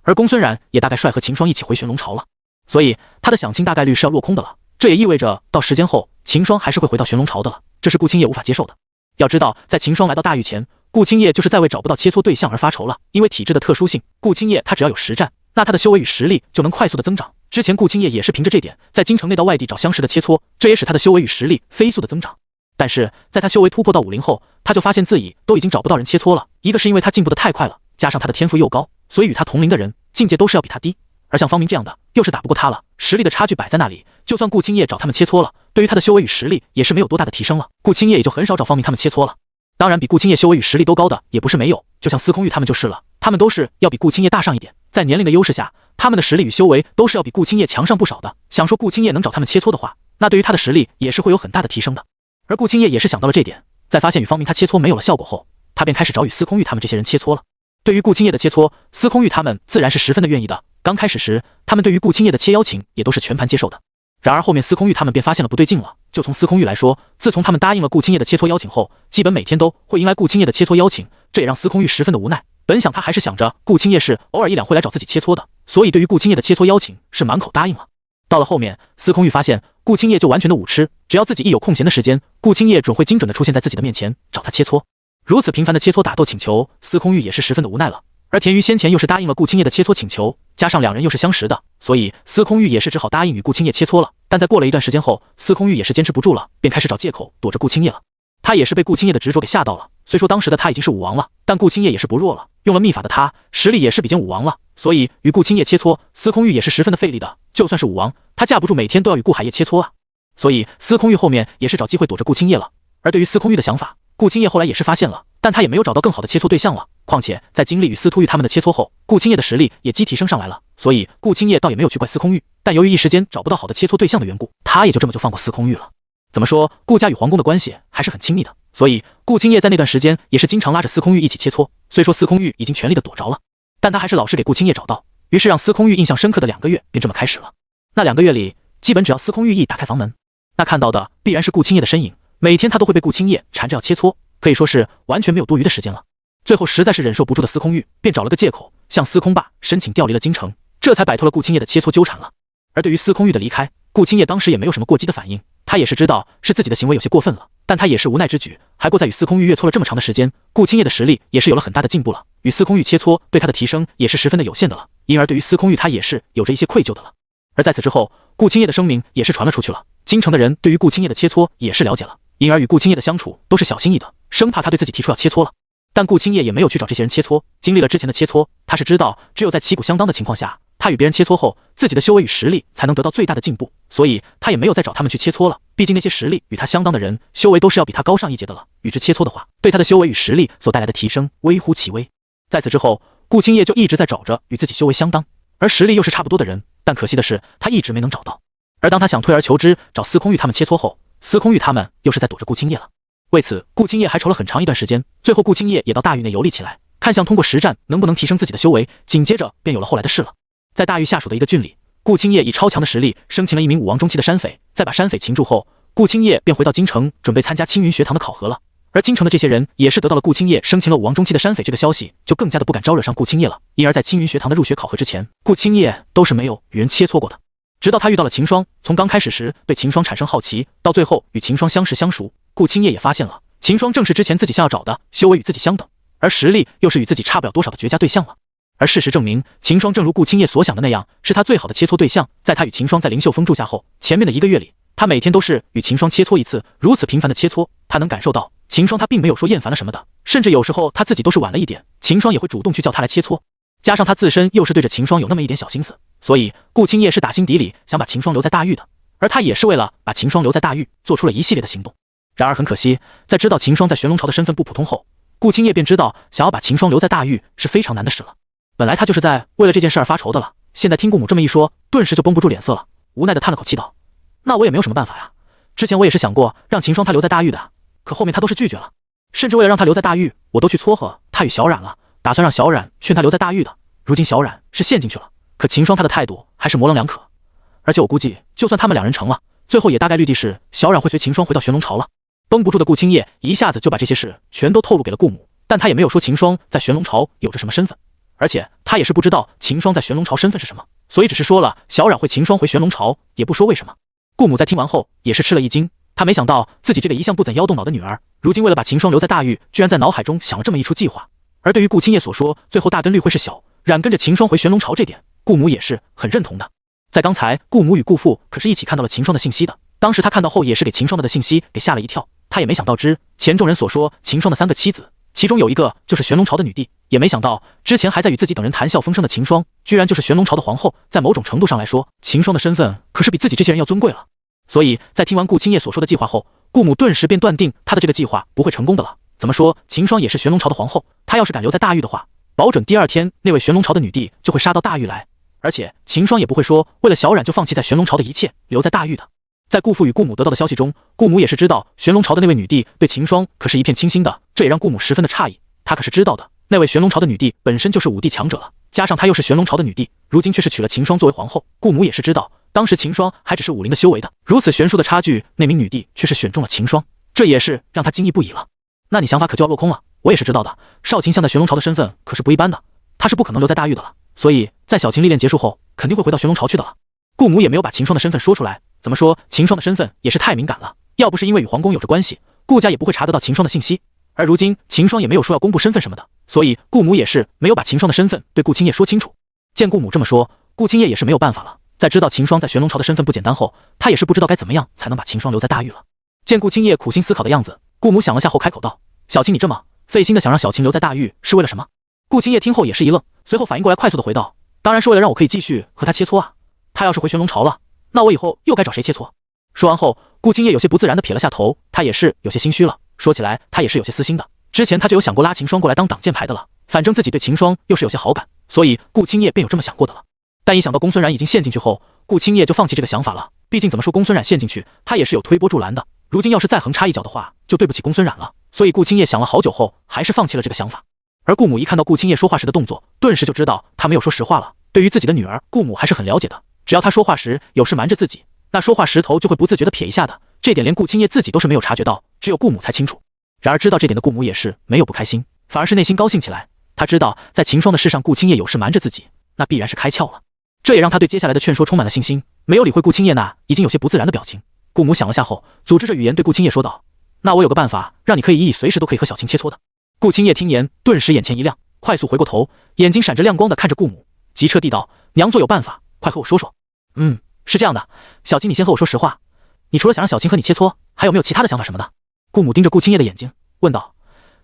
A: 而公孙冉也大概率和秦霜一起回玄龙朝了，所以他的想清大概率是要落空的了。这也意味着到时间后，秦霜还是会回到玄龙朝的了，这是顾青叶无法接受的。要知道，在秦霜来到大狱前，顾青叶就是在为找不到切磋对象而发愁了。因为体质的特殊性，顾青叶他只要有实战，那他的修为与实力就能快速的增长。之前顾青叶也是凭着这点，在京城内到外地找相识的切磋，这也使他的修为与实力飞速的增长。但是在他修为突破到50后，他就发现自己都已经找不到人切磋了。一个是因为他进步的太快了，加上他的天赋又高，所以与他同龄的人境界都是要比他低。而像方明这样的，又是打不过他了，实力的差距摆在那里，就算顾青叶找他们切磋了，对于他的修为与实力也是没有多大的提升了。顾青叶也就很少找方明他们切磋了。当然，比顾青叶修为与实力都高的也不是没有，就像司空玉他们就是了，他们都是要比顾青叶大上一点，在年龄的优势下，他们的实力与修为都是要比顾青叶强上不少的。想说顾青叶能找他们切磋的话，那对于他的实力也是会有很大的提升的。而顾青叶也是想到了这点，在发现与方明他切磋没有了效果后，他便开始找与司空玉他们这些人切磋了。对于顾青叶的切磋，司空玉他们自然是十分的愿意的。刚开始时，他们对于顾青叶的切邀请也都是全盘接受的。然而后面司空玉他们便发现了不对劲了。就从司空玉来说，自从他们答应了顾青叶的切磋邀请后，基本每天都会迎来顾青叶的切磋邀请，这也让司空玉十分的无奈。本想他还是想着顾青叶是偶尔一两会来找自己切磋的，所以对于顾青叶的切磋邀请是满口答应了。到了后面，司空玉发现顾青叶就完全的武痴，只要自己一有空闲的时间，顾青叶准会精准的出现在自己的面前找他切磋。如此频繁的切磋打斗请求，司空玉也是十分的无奈了。而田鱼先前又是答应了顾青叶的切磋请求，加上两人又是相识的，所以司空玉也是只好答应与顾青叶切磋了。但在过了一段时间后，司空玉也是坚持不住了，便开始找借口躲着顾青叶了。他也是被顾青叶的执着给吓到了。虽说当时的他已经是武王了，但顾青叶也是不弱了，用了秘法的他实力也是比肩武王了，所以与顾青叶切磋，司空玉也是十分的费力的。就算是武王，他架不住每天都要与顾海业切磋啊。所以司空玉后面也是找机会躲着顾青叶了。而对于司空玉的想法，顾青叶后来也是发现了，但他也没有找到更好的切磋对象了。况且在经历与司徒玉他们的切磋后，顾青叶的实力也提升上来了，所以顾青叶倒也没有去怪司空玉。但由于一时间找不到好的切磋对象的缘故，他也就这么就放过司空玉了。怎么说，顾家与皇宫的关系还是很亲密的，所以顾青叶在那段时间也是经常拉着司空玉一起切磋。虽说司空玉已经全力的躲着了，但他还是老是给顾青叶找到，于是让司空玉印象深刻的2个月便这么开始了。那2个月里，基本只要司空玉一打开房门，那看到的必然是顾青叶的身影，每天他都会被顾青叶缠着要切磋，可以说是完全没有多余的时间了。最后实在是忍受不住的司空玉便找了个借口向司空霸申请调离了京城，这才摆脱了顾青叶的切磋纠缠了。而对于司空玉的离开，顾青叶当时也没有什么过激的反应，他也是知道是自己的行为有些过分了，但他也是无奈之举，还过在与司空玉越磋了这么长的时间，顾青叶的实力也是有了很大的进步了，与司空玉切磋对他的提升也是十分的有限的了，因而对于司空玉他也是有着一些愧疚的了。而在此之后，顾青叶的声名也是传了出去了，京城的人对于顾青叶的切磋也是了解了，因而与顾青叶的相处都是小心翼翼的，生怕他对自己提出要切磋了。但顾青叶也没有去找这些人切磋，经历了之前的切磋，他是知道只有在旗鼓相当的情况下，他与别人切磋后，自己的修为与实力才能得到最大的进步，所以他也没有再找他们去切磋了。毕竟那些实力与他相当的人，修为都是要比他高上一截的了，与之切磋的话，对他的修为与实力所带来的提升微乎其微。在此之后，顾青叶就一直在找着与自己修为相当，而实力又是差不多的人，但可惜的是，他一直没能找到。而当他想退而求之，找司空玉他们切磋后，司空玉他们又是在躲着顾青叶了。为此，顾青叶还愁了很长一段时间。最后，顾青叶也到大狱内游历起来，看向通过实战能不能提升自己的修为。紧接着便有了后来的事了。在大狱下属的一个郡里，顾青叶以超强的实力生擒了一名武王中期的山匪，在把山匪擒住后，顾青叶便回到京城，准备参加青云学堂的考核了。而京城的这些人也是得到了顾青叶生擒了武王中期的山匪这个消息，就更加的不敢招惹上顾青叶了。因而在青云学堂的入学考核之前，顾青叶都是没有与人切磋过的。直到他遇到了秦霜，从刚开始时对秦霜产生好奇，到最后与秦霜相识相熟，顾青叶也发现了秦霜正是之前自己想要找的修为与自己相等，而实力又是与自己差不了多少的绝佳对象了。而事实证明，秦霜正如顾青叶所想的那样，是他最好的切磋对象。在他与秦霜在灵秀峰住下后，前面的1个月里，他每天都是与秦霜切磋一次，如此频繁的切磋，他能感受到秦霜她并没有说厌烦了什么的，甚至有时候她自己都是晚了一点，秦霜也会主动去叫她来切磋。加上她自身又是对着秦霜有那么一点小心思，所以顾青叶是打心底里想把秦霜留在大狱的，而他也是为了把秦霜留在大狱做出了一系列的行动。然而很可惜，在知道秦霜在玄龙朝的身份不普通后，顾青叶便知道想要把秦霜留在大狱是非常难的事了。本来他就是在为了这件事而发愁的了，现在听顾母这么一说，顿时就绷不住脸色了，无奈的叹了口气道：“那我也没有什么办法呀。之前我也是想过让秦霜她留在大狱的，可后面她都是拒绝了，甚至为了让她留在大狱，我都去撮合她与小冉了，打算让小冉劝她留在大狱的。如今小冉是陷进去了，可秦霜她的态度还是模棱两可。而且我估计，就算他们两人成了，最后也大概率地是小冉会随秦霜回到玄龙朝了。”绷不住的顾青叶一下子就把这些事全都透露给了顾母，但他也没有说秦霜在玄龙朝有着什么身份，而且他也是不知道秦霜在玄龙朝身份是什么，所以只是说了小冉会秦霜回玄龙朝，也不说为什么。顾母在听完后也是吃了一惊，她没想到自己这个一向不怎腰动脑的女儿，如今为了把秦霜留在大狱，居然在脑海中想了这么一出计划。而对于顾青叶所说最后大根绿会是小冉跟着秦霜回玄龙朝这点，顾母也是很认同的。在刚才顾母与顾父可是一起看到了秦霜的信息的，当时他看到后也是给秦霜的信息给吓了一跳，他也没想到前众人所说秦霜的3个妻子，其中有一个就是玄龙朝的女帝，也没想到之前还在与自己等人谈笑风生的秦霜，居然就是玄龙朝的皇后。在某种程度上来说，秦霜的身份可是比自己这些人要尊贵了。所以在听完顾青叶所说的计划后，顾母顿时便断定他的这个计划不会成功的了。怎么说，秦霜也是玄龙朝的皇后，她要是敢留在大狱的话，保准第二天那位玄龙朝的女帝就会杀到大狱来，而且秦霜也不会说为了小冉就放弃在玄龙朝的一切，留在大狱的。在顾父与顾母得到的消息中，顾母也是知道玄龙朝的那位女帝对秦霜可是一片倾心的，这也让顾母十分的诧异。她可是知道的，那位玄龙朝的女帝本身就是5帝强者了，加上她又是玄龙朝的女帝，如今却是娶了秦霜作为皇后。顾母也是知道，当时秦霜还只是武林的修为的，如此悬殊的差距，那名女帝却是选中了秦霜，这也是让她惊异不已了。那你想法可就要落空了，我也是知道的，少秦现在玄龙朝的身份可是不一般的，她是不可能留在大狱的了，所以在小秦历练结束后，肯定会回到玄龙朝去的了。顾母也没有把秦霜的身份说出来，怎么说秦霜的身份也是太敏感了，要不是因为与皇宫有着关系，顾家也不会查得到秦霜的信息。而如今秦霜也没有说要公布身份什么的，所以顾母也是没有把秦霜的身份对顾青叶说清楚。见顾母这么说，顾青叶也是没有办法了，在知道秦霜在玄龙朝的身份不简单后，他也是不知道该怎么样才能把秦霜留在大狱了。见顾青叶苦心思考的样子，顾母想了下后开口道：“小青，你这么费心的想让小青留在大狱是为了什么？”顾青叶听后也是一愣，随后反应过来，快速的回道：“当然是为了让我可以继续和他切磋啊。他要是回玄龙朝了，那我以后又该找谁切磋？”说完后，顾青叶有些不自然的撇了下头，他也是有些心虚了。说起来，他也是有些私心的。之前他就有想过拉秦霜过来当挡箭牌的了，反正自己对秦霜又是有些好感，所以顾青叶便有这么想过的了。但一想到公孙冉已经陷进去后，顾青叶就放弃这个想法了。毕竟怎么说，公孙冉陷进去，他也是有推波助澜的。如今要是再横插一脚的话，就对不起公孙冉了。所以顾青叶想了好久后，还是放弃了这个想法。而顾母一看到顾青叶说话时的动作，顿时就知道他没有说实话了。对于自己的女儿，顾母还是很了解的。只要她说话时有事瞒着自己，那说话石头就会不自觉地撇一下的，这点连顾青叶自己都是没有察觉到，只有顾母才清楚。然而知道这点的顾母也是没有不开心，反而是内心高兴起来。她知道在秦霜的事上顾青叶有事瞒着自己，那必然是开窍了。这也让她对接下来的劝说充满了信心，没有理会顾青叶那已经有些不自然的表情。顾母想了下后，组织着语言对顾青叶说道：“那我有个办法，让你可以随时都可以和小青切磋的。”顾青叶听言，顿时眼前一亮，快速回过头，眼睛闪着亮光的看着顾母，急彻地道：“娘做有办法，快和我说说。”“是这样的，小青你先和我说实话，你除了想让小青和你切磋，还有没有其他的想法什么的？”顾母盯着顾青叶的眼睛问道：“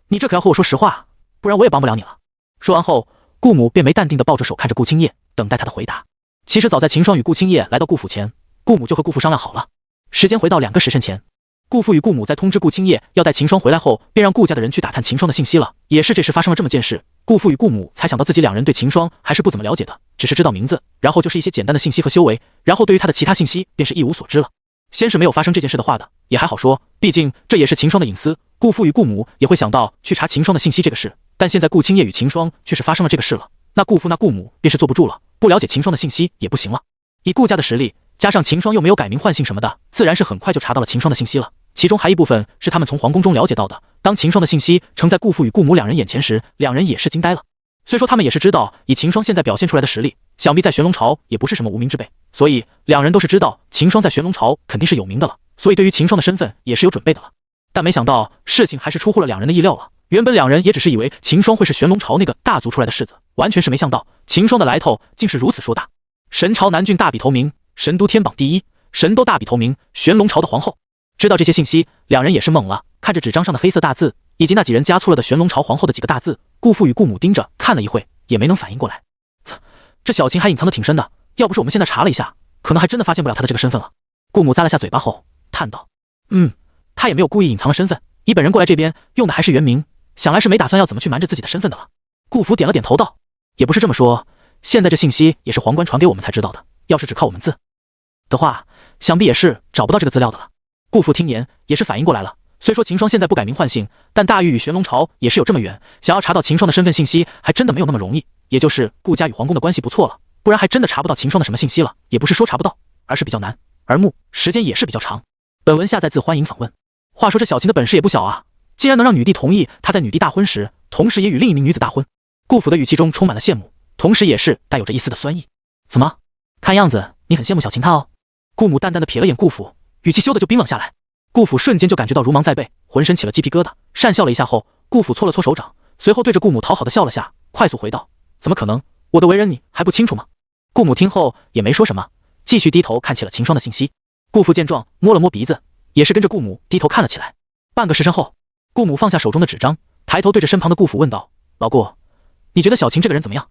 A: 你这可要和我说实话，不然我也帮不了你了。”说完后，顾母便没淡定的抱着手看着顾青叶，等待他的回答。其实早在秦霜与顾青叶来到顾府前，顾母就和顾父商量好了，时间回到2个时辰前。顾父与顾母在通知顾青叶要带秦霜回来后，便让顾家的人去打探秦霜的信息了。也是这时发生了这么件事，顾父与顾母才想到自己2人对秦霜还是不怎么了解的，只是知道名字，然后就是一些简单的信息和修为，然后对于他的其他信息便是一无所知了。先是没有发生这件事的话的，也还好说，毕竟这也是秦霜的隐私，顾父与顾母也会想到去查秦霜的信息这个事。但现在顾青叶与秦霜却是发生了这个事了，那顾父那顾母便是坐不住了，不了解秦霜的信息也不行了。以顾家的实力，加上秦霜又没有改名换姓什么的，自然是很快就查到了秦霜的信息了。其中还一部分是他们从皇宫中了解到的。当秦霜的信息呈在顾父与顾母2人眼前时，2人也是惊呆了。虽说他们也是知道，以秦霜现在表现出来的实力，想必在玄龙朝也不是什么无名之辈，所以2人都是知道秦霜在玄龙朝肯定是有名的了，所以对于秦霜的身份也是有准备的了。但没想到事情还是出乎了2人的意料了。原本2人也只是以为秦霜会是玄龙朝那个大族出来的世子，完全是没想到秦霜的来头竟是如此硕大。神朝南郡大比头名，神都天榜第一，神都大比头名，玄龙朝的皇后。知道这些信息，两人也是懵了，看着纸张上的黑色大字，以及那几人加粗了的玄龙朝皇后的几个大字，顾父与顾母盯着看了一会，也没能反应过来。这小琴还隐藏得挺深的，要不是我们现在查了一下，可能还真的发现不了她的这个身份了。顾母咂了下嘴巴后叹道：“她也没有故意隐藏了身份，以本人过来这边用的还是原名，想来是没打算要怎么去瞒着自己的身份的了。”顾府点了点头道：“也不是这么说，现在这信息也是皇冠传给我们才知道的，要是只靠我们自的话，想必也是找不到这个资料的了。”顾父听言也是反应过来了，虽说秦霜现在不改名换姓，但大玉与玄龙朝也是有这么远，想要查到秦霜的身份信息还真的没有那么容易。也就是顾家与皇宫的关系不错了，不然还真的查不到秦霜的什么信息了。也不是说查不到，而是比较难，而时间也是比较长。本文下载自欢迎访问。话说这小琴的本事也不小啊，竟然能让女帝同意她在女帝大婚时，同时也与另一名女子大婚。顾府的语气中充满了羡慕，同时也是带有着一丝的酸意。怎么？看样子你很羡慕小琴她哦。顾母淡淡的瞥了眼顾府，语气羞的就冰冷下来。顾府瞬间就感觉到如芒在背，浑身起了鸡皮疙瘩，讪笑了一下后，顾府搓了搓手掌，随后对着顾母讨好的笑了下，快速回道：“怎么可能？我的为人你还不清楚吗？”顾母听后也没说什么，继续低头看起了秦霜的信息。顾父见状，摸了摸鼻子，也是跟着顾母低头看了起来。半个时辰后，顾母放下手中的纸张，抬头对着身旁的顾府问道：“老顾，你觉得小琴这个人怎么样？”“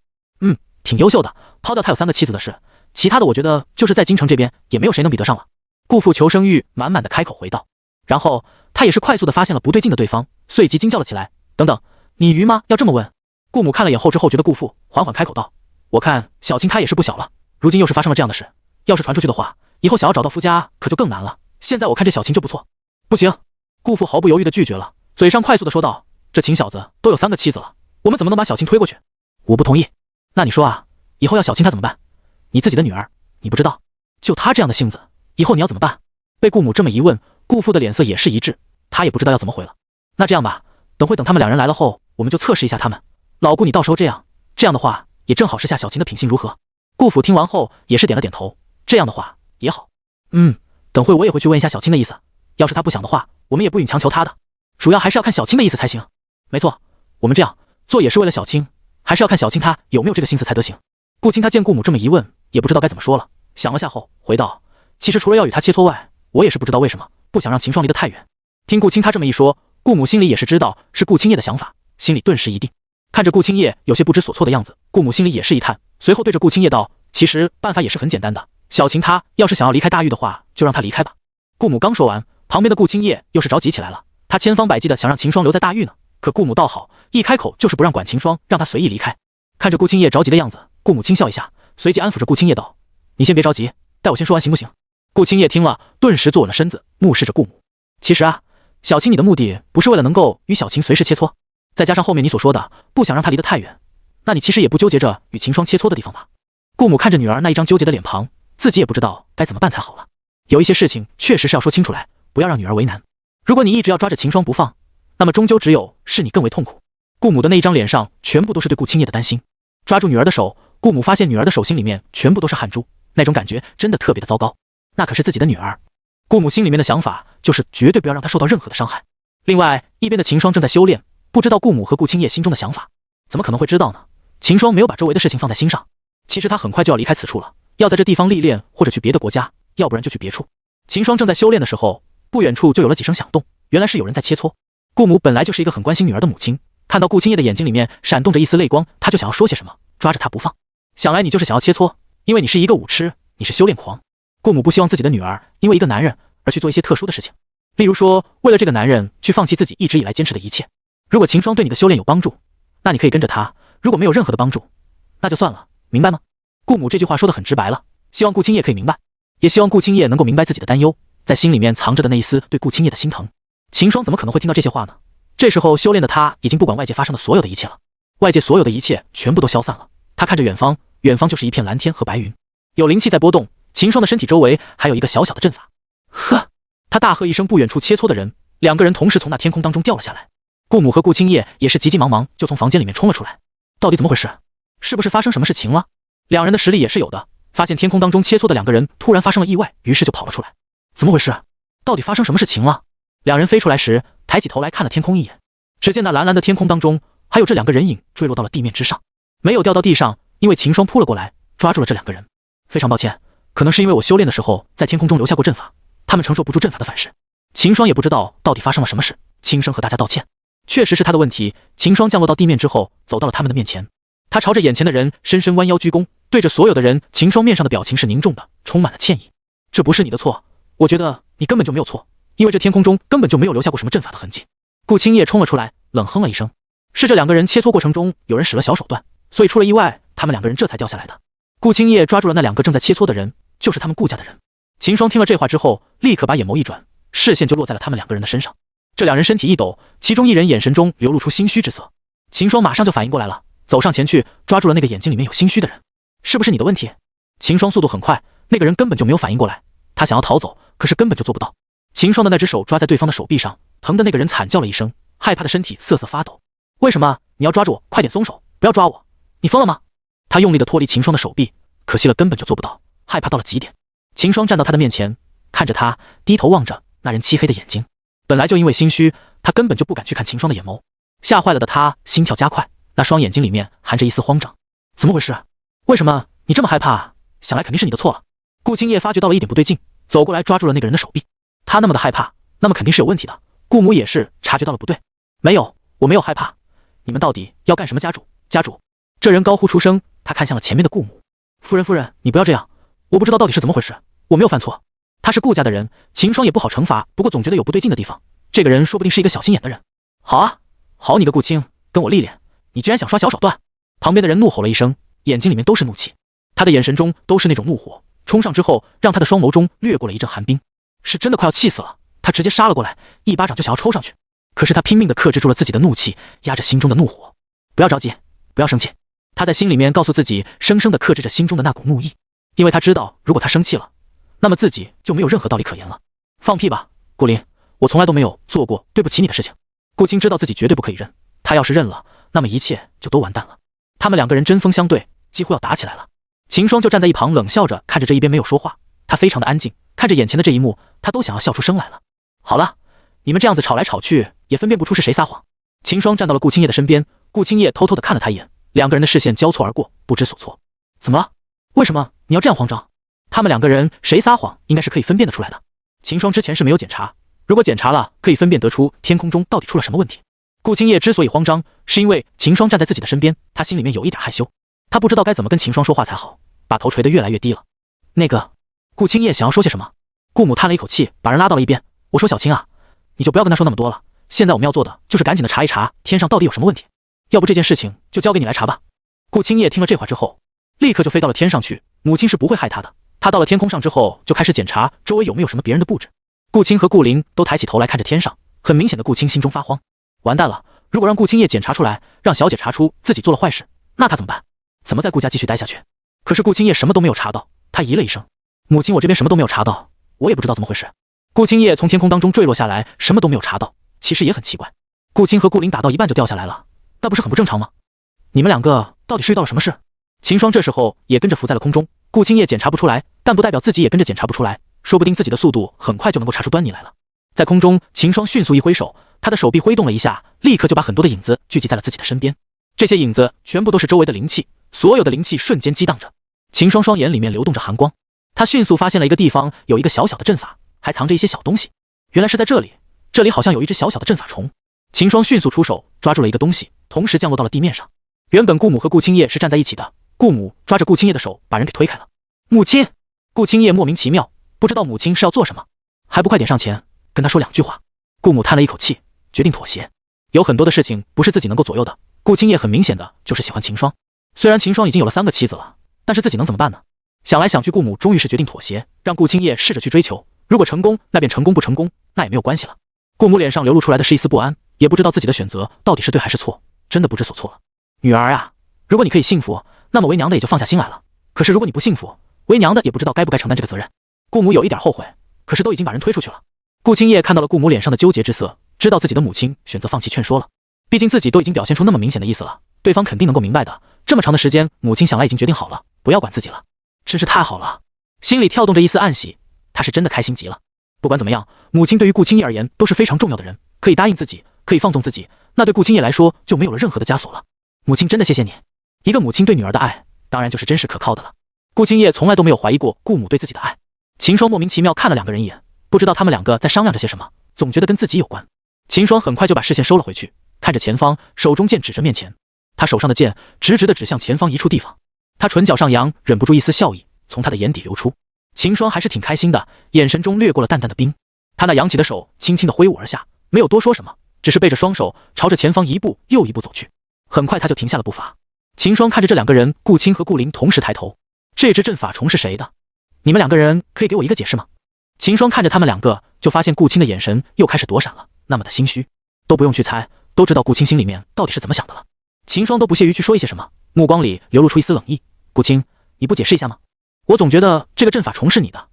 A: 挺优秀的，抛掉他有3个妻子的事，其他的我觉得就是在京城这边也没有谁能比得上了。”顾父求生欲满满的开口回道。然后他也是快速的发现了不对劲的对方，随即惊叫了起来：“等等，你鱼吗？要这么问？”顾母看了眼后知后觉的顾父，缓缓开口道：“我看小青她也是不小了，如今又是发生了这样的事，要是传出去的话，以后想要找到夫家可就更难了。现在我看这小青就不错。”“不行！”顾父毫不犹豫的拒绝了，嘴上快速的说道：“这秦小子都有3个妻子了，我们怎么能把小青推过去？”“我不同意。”“那你说啊，以后要小青她怎么办？你自己的女儿，你不知道，就她这样的性子，以后你要怎么办？”被顾母这么一问，顾父的脸色也是一滞，他也不知道要怎么回了。“那这样吧，等他们2人来了后，我们就测试一下他们。老顾你到时候这样的话，也正好试下小琴的品性如何？”顾府听完后也是点了点头，这样的话也好。等会我也会去问一下小青的意思，要是他不想的话，我们也不允强求他的，主要还是要看小青的意思才行。没错，我们这样做也是为了小青，还是要看小青她有没有这个心思才得行。顾青他见顾母这么一问，也不知道该怎么说了，想了下后回道：“其实除了要与他切磋外，我也是不知道为什么不想让秦霜离得太远。”听顾青他这么一说，顾母心里也是知道是顾青叶的想法，心里顿时一定。看着顾青叶有些不知所措的样子，顾母心里也是一叹，随后对着顾青叶道：“其实办法也是很简单的，小琴她要是想要离开大狱的话，就让她离开吧。”顾母刚说完，旁边的顾青叶又是着急起来了，他千方百计的想让秦霜留在大狱呢，可顾母倒好，一开口就是不让管秦霜，让他随意离开。看着顾青叶着急的样子，顾母轻笑一下，随即安抚着顾青叶道：“你先别着急，待我先说完行不行？”顾青叶听了，顿时坐稳了身子，目视着顾母。其实啊，小青你的目的不是为了能够与小琴随时切磋，再加上后面你所说的不想让她离得太远，那你其实也不纠结着与秦霜切磋的地方吧？顾母看着女儿那一张纠结的脸庞，自己也不知道该怎么办才好了。有一些事情确实是要说清楚来，不要让女儿为难。如果你一直要抓着秦霜不放，那么终究只有是你更为痛苦。顾母的那一张脸上全部都是对顾青叶的担心。抓住女儿的手，顾母发现女儿的手心里面全部都是汗珠，那种感觉真的特别的糟糕。那可是自己的女儿，顾母心里面的想法就是绝对不要让她受到任何的伤害。另外一边的秦霜正在修炼，不知道顾母和顾青叶心中的想法，怎么可能会知道呢？秦霜没有把周围的事情放在心上，其实他很快就要离开此处了，要在这地方历练，或者去别的国家，要不然就去别处。秦霜正在修炼的时候，不远处就有了几声响动，原来是有人在切磋。顾母本来就是一个很关心女儿的母亲，看到顾青叶的眼睛里面闪动着一丝泪光，她就想要说些什么，抓着她不放。想来你就是想要切磋，因为你是一个武痴，你是修炼狂。顾母不希望自己的女儿因为一个男人而去做一些特殊的事情，例如说为了这个男人去放弃自己一直以来坚持的一切。如果秦霜对你的修炼有帮助，那你可以跟着他，如果没有任何的帮助，那就算了，明白吗？顾母这句话说得很直白了，希望顾青叶可以明白，也希望顾青叶能够明白自己的担忧，在心里面藏着的那一丝对顾青叶的心疼。秦霜怎么可能会听到这些话呢？这时候修炼的他已经不管外界发生的所有的一切了，外界所有的一切全部都消散了。他看着远方，远方就是一片蓝天和白云，有灵气在波动。秦霜的身体周围还有一个小小的阵法。呵，他大喝一声，不远处切磋的人，2个人同时从那天空当中掉了下来。顾母和顾青叶也是急急忙忙就从房间里面冲了出来。到底怎么回事？是不是发生什么事情了？2人的实力也是有的，发现天空当中切磋的2个人突然发生了意外，于是就跑了出来。怎么回事？到底发生什么事情了？2人飞出来时，抬起头来看了天空一眼，只见那蓝蓝的天空当中还有这2个人影坠落到了地面之上，没有掉到地上，因为秦霜扑了过来，抓住了这2个人。非常抱歉，可能是因为我修炼的时候在天空中留下过阵法，他们承受不住阵法的反噬。秦霜也不知道到底发生了什么事，轻声和大家道歉。确实是他的问题。秦霜降落到地面之后，走到了他们的面前，他朝着眼前的人深深弯腰鞠躬，对着所有的人，秦霜面上的表情是凝重的，充满了歉意。这不是你的错，我觉得你根本就没有错，因为这天空中根本就没有留下过什么阵法的痕迹。顾青叶冲了出来，冷哼了一声，是这两个人切磋过程中有人使了小手段，所以出了意外，他们两个人这才掉下来的。顾青叶抓住了那两个正在切磋的人，就是他们顾家的人。秦霜听了这话之后，立刻把眼眸一转，视线就落在了他们两个人的身上。这两人身体一抖，其中一人眼神中流露出心虚之色。秦霜马上就反应过来了，走上前去抓住了那个眼睛里面有心虚的人。是不是你的问题？秦霜速度很快，那个人根本就没有反应过来，他想要逃走，可是根本就做不到。秦霜的那只手抓在对方的手臂上，疼的那个人惨叫了一声，害怕的身体瑟瑟发抖。为什么你要抓住我？快点松手，不要抓我！你疯了吗？他用力的脱离秦霜的手臂，可惜了根本就做不到，害怕到了极点。秦霜站到他的面前，看着他，低头望着那人漆黑的眼睛。本来就因为心虚，他根本就不敢去看秦霜的眼眸，吓坏了的他心跳加快，那双眼睛里面含着一丝慌张。怎么回事？为什么你这么害怕啊？想来肯定是你的错了。顾青叶发觉到了一点不对劲，走过来抓住了那个人的手臂。他那么的害怕，那么肯定是有问题的。顾母也是察觉到了不对。没有，我没有害怕。你们到底要干什么？家主，家主！这人高呼出声，他看向了前面的顾母。夫人，夫人，你不要这样，我不知道到底是怎么回事，我没有犯错。他是顾家的人，秦霜也不好惩罚，不过总觉得有不对劲的地方。这个人说不定是一个小心眼的人。好啊，好你个顾青，跟我历练！你居然想耍小手段！旁边的人怒吼了一声，眼睛里面都是怒气，他的眼神中都是那种怒火，冲上之后让他的双眸中掠过了一阵寒冰，是真的快要气死了。他直接杀了过来，一巴掌就想要抽上去，可是他拼命地克制住了自己的怒气，压着心中的怒火。不要着急，不要生气。他在心里面告诉自己，生生地克制着心中的那股怒意，因为他知道如果他生气了，那么自己就没有任何道理可言了。放屁吧，顾林，我从来都没有做过对不起你的事情。顾青知道自己绝对不可以认，他要是认了，那么一切就都完蛋了。他们两个人针锋相对，几乎要打起来了。秦霜就站在一旁冷笑着看着这一边没有说话，他非常的安静，看着眼前的这一幕，他都想要笑出声来了。好了，你们这样子吵来吵去，也分辨不出是谁撒谎。秦霜站到了顾青叶的身边，顾青叶偷偷的看了他一眼，两个人的视线交错而过，不知所措。怎么了？为什么你要这样慌张？他们两个人谁撒谎，应该是可以分辨得出来的。秦霜之前是没有检查，如果检查了，可以分辨得出天空中到底出了什么问题。顾青叶之所以慌张，是因为秦霜站在自己的身边，他心里面有一点害羞，他不知道该怎么跟秦霜说话才好，把头垂得越来越低了。那个，顾青叶想要说些什么，顾母叹了一口气，把人拉到了一边。我说小青啊，你就不要跟他说那么多了，现在我们要做的就是赶紧的查一查天上到底有什么问题，要不这件事情就交给你来查吧。顾青叶听了这话之后，立刻就飞到了天上去，母亲是不会害他的。他到了天空上之后，就开始检查周围有没有什么别人的布置。顾青和顾林都抬起头来看着天上，很明显的顾青心中发慌，完蛋了，如果让顾青叶检查出来，让小姐查出自己做了坏事，那他怎么办？怎么在顾家继续待下去？可是顾青叶什么都没有查到，他咦了一声，母亲，我这边什么都没有查到，我也不知道怎么回事。顾青叶从天空当中坠落下来，什么都没有查到，其实也很奇怪，顾青和顾林打到一半就掉下来了，那不是很不正常吗？你们两个到底是遇到了什么事？秦霜这时候也跟着浮在了空中，顾青叶检查不出来，但不代表自己也跟着检查不出来，说不定自己的速度很快就能够查出端倪来了。在空中，秦霜迅速一挥手，他的手臂挥动了一下，立刻就把很多的影子聚集在了自己的身边。这些影子全部都是周围的灵气，所有的灵气瞬间激荡着。秦霜双眼里面流动着寒光，他迅速发现了一个地方有一个小小的阵法，还藏着一些小东西。原来是在这里，这里好像有一只小小的阵法虫。秦霜迅速出手抓住了一个东西，同时降落到了地面上。原本顾母和顾青叶是站在一起的，顾母抓着顾青叶的手把人给推开了。母亲，顾青叶莫名其妙，不知道母亲是要做什么，还不快点上前跟他说两句话。顾母叹了一口气，决定妥协。有很多的事情不是自己能够左右的，顾青叶很明显的就是喜欢秦霜，虽然秦霜已经有了3个妻子了，但是自己能怎么办呢？想来想去，顾母终于是决定妥协，让顾青叶试着去追求，如果成功那便成功，不成功那也没有关系了。顾母脸上流露出来的是一丝不安，也不知道自己的选择到底是对还是错，真的不知所措了。女儿啊，如果你可以幸福，那么为娘的也就放下心来了，可是如果你不幸福，为娘的也不知道该不该承担这个责任。顾母有一点后悔，可是都已经把人推出去了。顾青叶看到了顾母脸上的纠结之色，知道自己的母亲选择放弃劝说了，毕竟自己都已经表现出那么明显的意思了，对方肯定能够明白的。这么长的时间，母亲想来已经决定好了，不要管自己了，真是太好了，心里跳动着一丝暗喜，她是真的开心极了。不管怎么样，母亲对于顾青叶而言都是非常重要的人，可以答应自己，可以放纵自己，那对顾青叶来说就没有了任何的枷锁了。母亲真的谢谢你。一个母亲对女儿的爱，当然就是真实可靠的了。顾青叶从来都没有怀疑过顾母对自己的爱。秦霜莫名其妙看了两个人一眼，不知道他们两个在商量着些什么，总觉得跟自己有关。秦霜很快就把视线收了回去，看着前方，手中剑指着面前，他手上的剑直直地指向前方一处地方。他唇角上扬，忍不住一丝笑意从他的眼底流出。秦霜还是挺开心的，眼神中掠过了淡淡的冰。他那扬起的手轻轻地挥舞而下，没有多说什么，只是背着双手朝着前方一步又一步走去。很快他就停下了步伐。秦霜看着这两个人，顾青和顾林同时抬头。这只阵法虫是谁的？你们两个人可以给我一个解释吗？秦霜看着他们两个，就发现顾青的眼神又开始躲闪了，那么的心虚。都不用去猜，都知道顾青心里面到底是怎么想的了。秦霜都不屑于去说一些什么，目光里流露出一丝冷意。顾青，你不解释一下吗？我总觉得这个阵法虫是你的，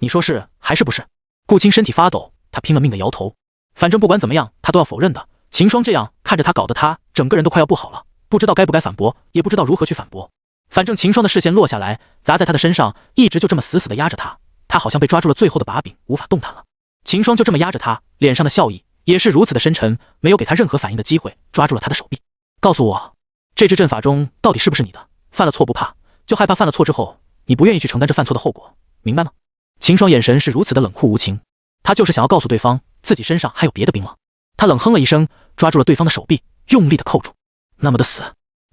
A: 你说是还是不是？顾青身体发抖，他拼了命的摇头。反正不管怎么样，他都要否认的。秦霜这样看着他，搞得他整个人都快要不好了，不知道该不该反驳，也不知道如何去反驳。反正秦霜的视线落下来，砸在他的身上，一直就这么死死的压着他。他好像被抓住了最后的把柄，无法动弹了。秦霜就这么压着他，脸上的笑意也是如此的深沉，没有给他任何反应的机会，抓住了他的手臂。告诉我，这支阵法中到底是不是你的？犯了错不怕，就害怕犯了错之后，你不愿意去承担这犯错的后果，明白吗？秦霜眼神是如此的冷酷无情，他就是想要告诉对方，自己身上还有别的兵了。他冷哼了一声，抓住了对方的手臂，用力的扣住。那么的死。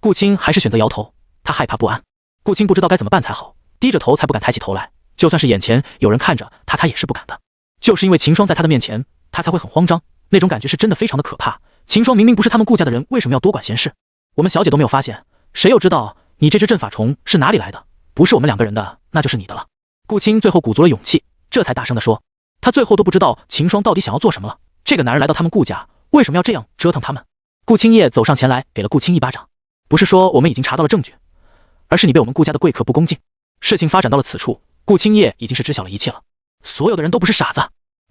A: 顾青还是选择摇头，他害怕不安。顾青不知道该怎么办才好，低着头才不敢抬起头来，就算是眼前有人看着他，他也是不敢的。就是因为秦霜在他的面前，他才会很慌张，那种感觉是真的非常的可怕。秦霜明明不是他们顾家的人，为什么要多管闲事？我们小姐都没有发现，谁又知道你这只阵法虫是哪里来的？不是我们两个人的，那就是你的了。顾青最后鼓足了勇气，这才大声地说，他最后都不知道秦霜到底想要做什么了。这个男人来到他们顾家，为什么要这样折腾他们？顾青叶走上前来，给了顾青一巴掌。不是说我们已经查到了证据，而是你被我们顾家的贵客不恭敬。事情发展到了此处，顾青叶已经是知晓了一切了。所有的人都不是傻子，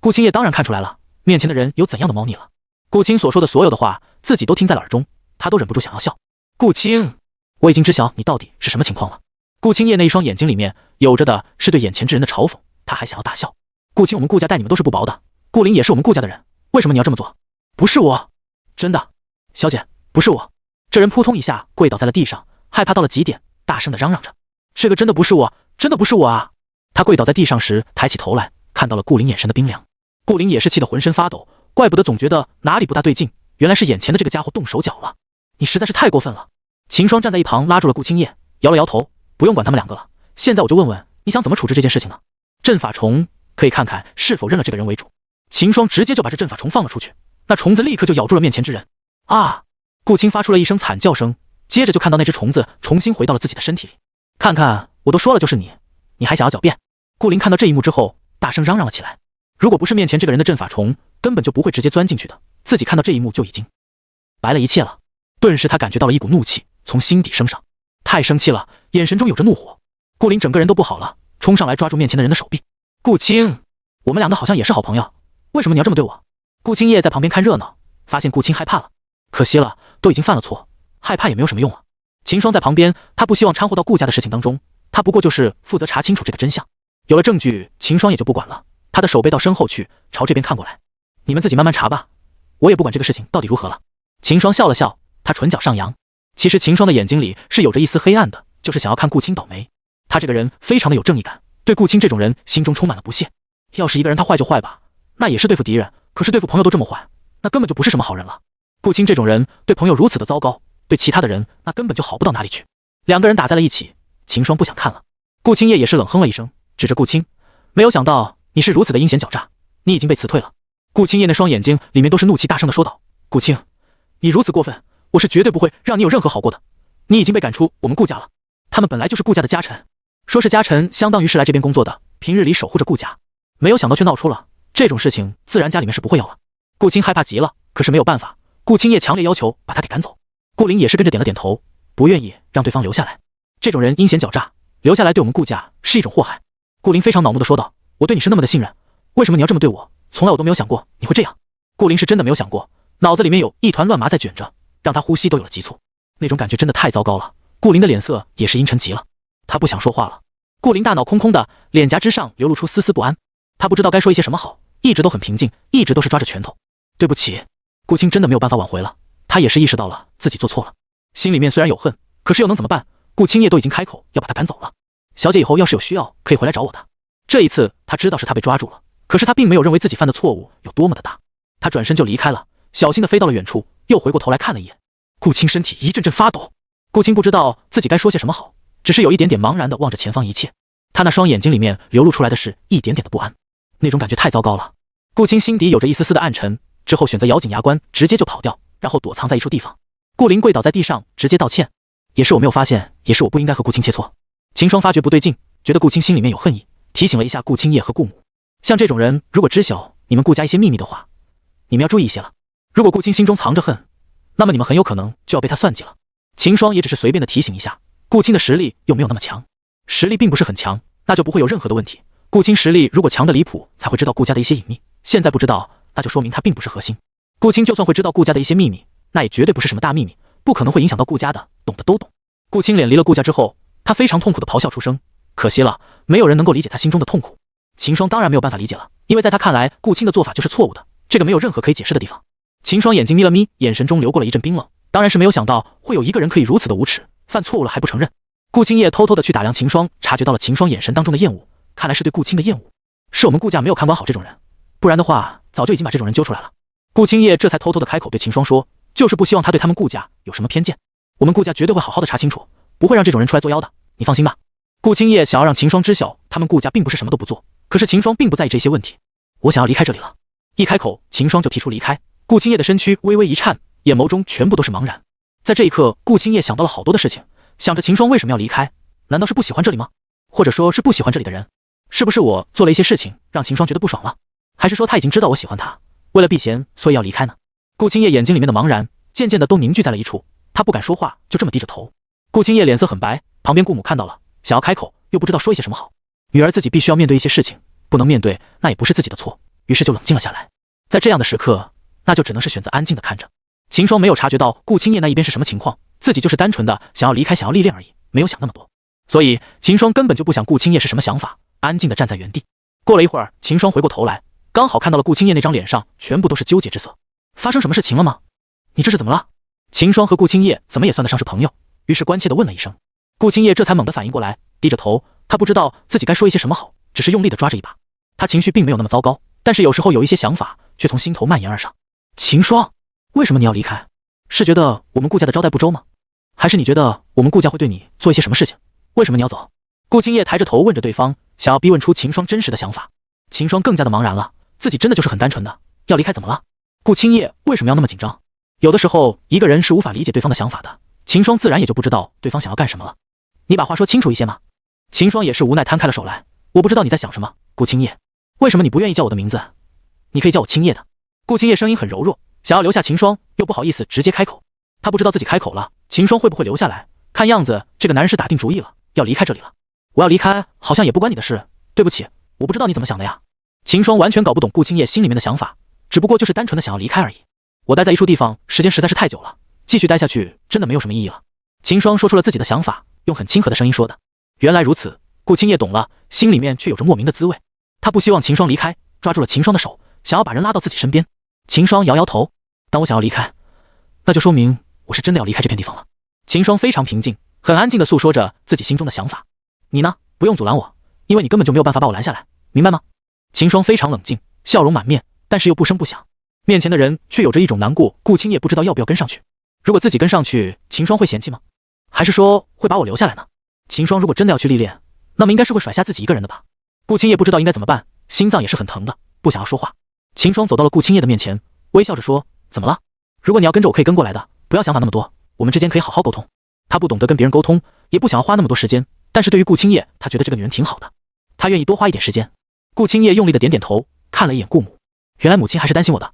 A: 顾青叶当然看出来了，面前的人有怎样的猫腻了。顾青所说的所有的话，自己都听在了耳中，他都忍不住想要笑。顾青，我已经知晓你到底是什么情况了。顾青叶那一双眼睛里面有着的是对眼前之人的嘲讽，他还想要大笑。顾青，我们顾家待你们都是不薄的，顾林也是我们顾家的人，为什么你要这么做？不是我，真的，小姐，不是我。这人扑通一下跪倒在了地上，害怕到了极点，大声的嚷嚷着，这个真的不是我，真的不是我啊！他跪倒在地上时，抬起头来，看到了顾林眼神的冰凉。顾林也是气得浑身发抖，怪不得总觉得哪里不大对劲，原来是眼前的这个家伙动手脚了。你实在是太过分了！秦霜站在一旁拉住了顾青叶，摇了摇头，不用管他们两个了，现在我就问问你想怎么处置这件事情呢？阵法虫可以看看是否认了这个人为主。秦霜直接就把这阵法虫放了出去，那虫子立刻就咬住了面前之人。啊！顾青发出了一声惨叫声，接着就看到那只虫子重新回到了自己的身体里。看看，我都说了就是你，你还想要狡辩？顾林看到这一幕之后，大声嚷嚷了起来。如果不是面前这个人的阵法虫，根本就不会直接钻进去的。自己看到这一幕就已经白了一切了。顿时他感觉到了一股怒气从心底升上，太生气了，眼神中有着怒火。顾林整个人都不好了，冲上来抓住面前的人的手臂。顾青，我们两个好像也是好朋友，为什么你要这么对我？顾青叶在旁边看热闹，发现顾青害怕了，可惜了，都已经犯了错，害怕也没有什么用了。秦霜在旁边，他不希望掺和到顾家的事情当中，他不过就是负责查清楚这个真相。有了证据，秦霜也就不管了，他的手背到身后去，朝这边看过来。你们自己慢慢查吧，我也不管这个事情到底如何了。秦霜笑了笑，他唇角上扬。其实秦霜的眼睛里是有着一丝黑暗的，就是想要看顾青倒霉。他这个人非常的有正义感，对顾青这种人心中充满了不屑。要是一个人他坏就坏吧，那也是对付敌人，可是对付朋友都这么坏，那根本就不是什么好人了。顾青这种人对朋友如此的糟糕，对其他的人那根本就好不到哪里去。两个人打在了一起，秦霜不想看了。顾青叶也是冷哼了一声，指着顾青，没有想到你是如此的阴险狡诈，你已经被辞退了。顾青叶那双眼睛里面都是怒气，大声的说道，顾青，你如此过分，我是绝对不会让你有任何好过的。你已经被赶出我们顾家了，他们本来就是顾家的家臣，说是家臣相当于是来这边工作的，平日里守护着顾家，没有想到却闹出了这种事情，自然家里面是不会要了。顾青害怕极了，可是没有办法，顾青叶强烈要求把他给赶走。顾林也是跟着点了点头，不愿意让对方留下来。这种人阴险狡诈，留下来对我们顾家是一种祸害。顾林非常恼怒的说道，我对你是那么的信任，为什么你要这么对我？从来我都没有想过你会这样。顾林是真的没有想过，脑子里面有一团乱麻在卷着，让他呼吸都有了急促，那种感觉真的太糟糕了。顾林的脸色也是阴沉极了，他不想说话了。顾林大脑空空的，脸颊之上流露出丝丝不安，他不知道该说一些什么好，一直都很平静，一直都是抓着拳头。对不起，顾青真的没有办法挽回了，他也是意识到了自己做错了，心里面虽然有恨，可是又能怎么办？顾青叶都已经开口要把他赶走了，小姐以后要是有需要可以回来找我的。这一次他知道是他被抓住了，可是他并没有认为自己犯的错误有多么的大，他转身就离开了，小心的飞到了远处，又回过头来看了一眼。顾青身体一阵阵发抖，顾青不知道自己该说些什么好，只是有一点点茫然的望着前方一切。他那双眼睛里面流露出来的是一点点的不安，那种感觉太糟糕了。顾青心底有着一丝丝的暗沉，之后选择咬紧牙关，直接就跑掉，然后躲藏在一处地方。顾灵跪倒在地上，直接道歉：“也是我没有发现，也是我不应该和顾青切磋。”秦霜发觉不对劲，觉得顾青心里面有恨意，提醒了一下顾青叶和顾母：“像这种人，如果知晓你们顾家一些秘密的话，你们要注意一些了。如果顾青心中藏着恨，那么你们很有可能就要被他算计了。”秦霜也只是随便的提醒一下，顾青的实力又没有那么强，实力并不是很强，那就不会有任何的问题。顾青实力如果强的离谱，才会知道顾家的一些隐秘，现在不知道，那就说明他并不是核心。顾青就算会知道顾家的一些秘密，那也绝对不是什么大秘密，不可能会影响到顾家的，懂的都懂。顾青远离了顾家之后，他非常痛苦的咆哮出声，可惜了，没有人能够理解他心中的痛苦。秦霜当然没有办法理解了，因为在他看来，顾青的做法就是错误的，这个没有任何可以解释的地方。秦霜眼睛眯了眯，眼神中流过了一阵冰冷，当然是没有想到会有一个人可以如此的无耻，犯错误了还不承认。顾青叶偷偷的去打量秦霜，察觉到了秦霜眼神当中的厌恶，看来是对顾青的厌恶。是我们顾家没有看管好这种人，不然的话早就已经把这种人揪出来了。顾青叶这才偷偷的开口对秦霜说，就是不希望他对他们顾家有什么偏见，我们顾家绝对会好好的查清楚，不会让这种人出来作妖的，你放心吧。顾青叶想要让秦霜知晓他们顾家并不是什么都不做，可是秦霜并不在意这些问题。我想要离开这里了。一开口，秦霜就提出离开。顾青叶的身躯微微一颤，眼眸中全部都是茫然。在这一刻，顾青叶想到了好多的事情，想着秦霜为什么要离开，难道是不喜欢这里吗？或者说是不喜欢这里的人？是不是我做了一些事情让秦霜觉得不爽了？还是说他已经知道我喜欢他，为了避嫌所以要离开呢？顾青叶眼睛里面的茫然渐渐的都凝聚在了一处，他不敢说话，就这么低着头。顾青叶脸色很白，旁边顾母看到了，想要开口又不知道说一些什么好。女儿自己必须要面对一些事情，不能面对那也不是自己的错，于是就冷静了下来。在这样的时刻，那就只能是选择安静的看着。秦霜没有察觉到顾青叶那一边是什么情况，自己就是单纯的想要离开，想要历练而已，没有想那么多。所以秦霜根本就不想顾青叶是什么想法，安静的站在原地。过了一会儿，秦霜回过头来，刚好看到了顾青叶那张脸上全部都是纠结之色。发生什么事情了吗？你这是怎么了？秦霜和顾青叶怎么也算得上是朋友，于是关切的问了一声。顾青叶这才猛地反应过来，低着头，他不知道自己该说一些什么好，只是用力的抓着一把。他情绪并没有那么糟糕，但是有时候有一些想法却从心头蔓延而上。秦霜，为什么你要离开？是觉得我们顾家的招待不周吗？还是你觉得我们顾家会对你做一些什么事情？为什么你要走？顾青叶抬着头问着对方，想要逼问出秦霜真实的想法。秦霜更加的茫然了，自己真的就是很单纯的要离开，怎么了？顾青叶为什么要那么紧张？有的时候一个人是无法理解对方的想法的，秦霜自然也就不知道对方想要干什么了。你把话说清楚一些嘛。秦霜也是无奈摊开了手来，我不知道你在想什么，顾青叶，为什么你不愿意叫我的名字？你可以叫我青叶的。顾青叶声音很柔弱，想要留下秦霜，又不好意思直接开口。他不知道自己开口了，秦霜会不会留下来？看样子这个男人是打定主意了，要离开这里了。我要离开，好像也不关你的事。对不起，我不知道你怎么想的呀。秦霜完全搞不懂顾青叶心里面的想法，只不过就是单纯的想要离开而已。我待在一处地方时间实在是太久了，继续待下去真的没有什么意义了。秦霜说出了自己的想法，用很亲和的声音说的。原来如此，顾青叶懂了，心里面却有着莫名的滋味。他不希望秦霜离开，抓住了秦霜的手，想要把人拉到自己身边。秦霜摇摇头，当我想要离开，那就说明我是真的要离开这片地方了。秦霜非常平静，很安静地诉说着自己心中的想法。你呢，不用阻拦我，因为你根本就没有办法把我拦下来，明白吗？秦霜非常冷静，笑容满面，但是又不声不响。面前的人却有着一种难过，顾青叶不知道要不要跟上去。如果自己跟上去，秦霜会嫌弃吗？还是说会把我留下来呢？秦霜如果真的要去历练，那么应该是会甩下自己一个人的吧。顾青叶不知道应该怎么办，心脏也是很疼的，不想要说话。秦霜走到了顾青叶的面前，微笑着说，怎么了？如果你要跟着我可以跟过来的，不要想法那么多，我们之间可以好好沟通。他不懂得跟别人沟通，也不想要花那么多时间，但是对于顾青叶，他觉得这个女人挺好的，他愿意多花一点时间。顾青叶用力的点点头，看了一眼顾母，原来母亲还是担心我的，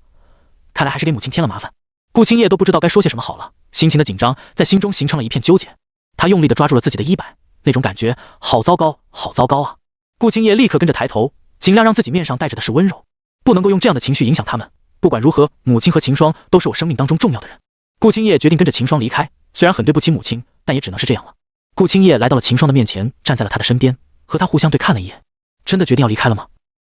A: 看来还是给母亲添了麻烦。顾青叶都不知道该说些什么好了，心情的紧张在心中形成了一片纠结。他用力的抓住了自己的衣摆，那种感觉好糟糕，好糟糕啊！顾青叶立刻跟着抬头，尽量让自己面上带着的是温柔，不能够用这样的情绪影响他们。不管如何，母亲和秦霜都是我生命当中重要的人。顾青叶决定跟着秦霜离开，虽然很对不起母亲，但也只能是这样了。顾青叶来到了秦霜的面前，站在了他的身边，和他互相对看了一眼。真的决定要离开了吗？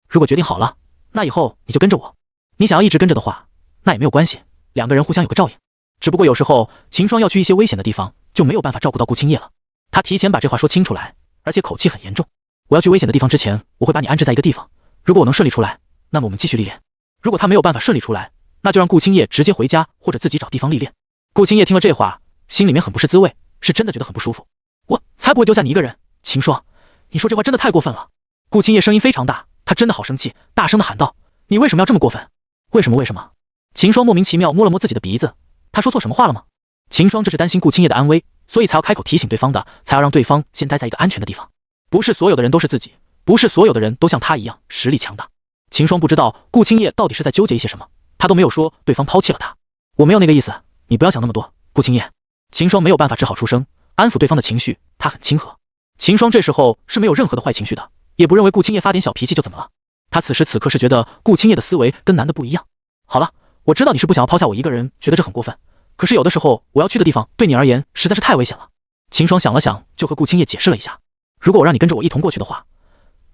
A: 如果决定好了，那以后你就跟着我。你想要一直跟着的话，那也没有关系，两个人互相有个照应。只不过有时候秦霜要去一些危险的地方，就没有办法照顾到顾青叶了。他提前把这话说清楚来，而且口气很严重。我要去危险的地方之前，我会把你安置在一个地方，如果我能顺利出来，那么我们继续历练。如果他没有办法顺利出来，那就让顾青叶直接回家，或者自己找地方历练。顾青叶听了这话，心里面很不是滋味，是真的觉得很不舒服。我才不会丢下你一个人，秦霜，你说这话真的太过分了。顾青叶声音非常大，他真的好生气，大声的喊道：你为什么要这么过分？为什么？秦霜莫名其妙摸了摸自己的鼻子，他说错什么话了吗？秦霜这是担心顾青叶的安危，所以才要开口提醒对方的，才要让对方先待在一个安全的地方。不是所有的人都是自己，不是所有的人都像他一样实力强大。秦霜不知道顾青叶到底是在纠结一些什么，他都没有说对方抛弃了他。我没有那个意思，你不要想那么多，顾青叶。秦霜没有办法，只好出声安抚对方的情绪，他很亲和。秦霜这时候是没有任何的坏情绪的，也不认为顾青叶发点小脾气就怎么了。他此时此刻是觉得顾青叶的思维跟男的不一样。好了，我知道你是不想要抛下我一个人，觉得这很过分，可是有的时候我要去的地方对你而言实在是太危险了。秦霜想了想，就和顾青叶解释了一下，如果我让你跟着我一同过去的话，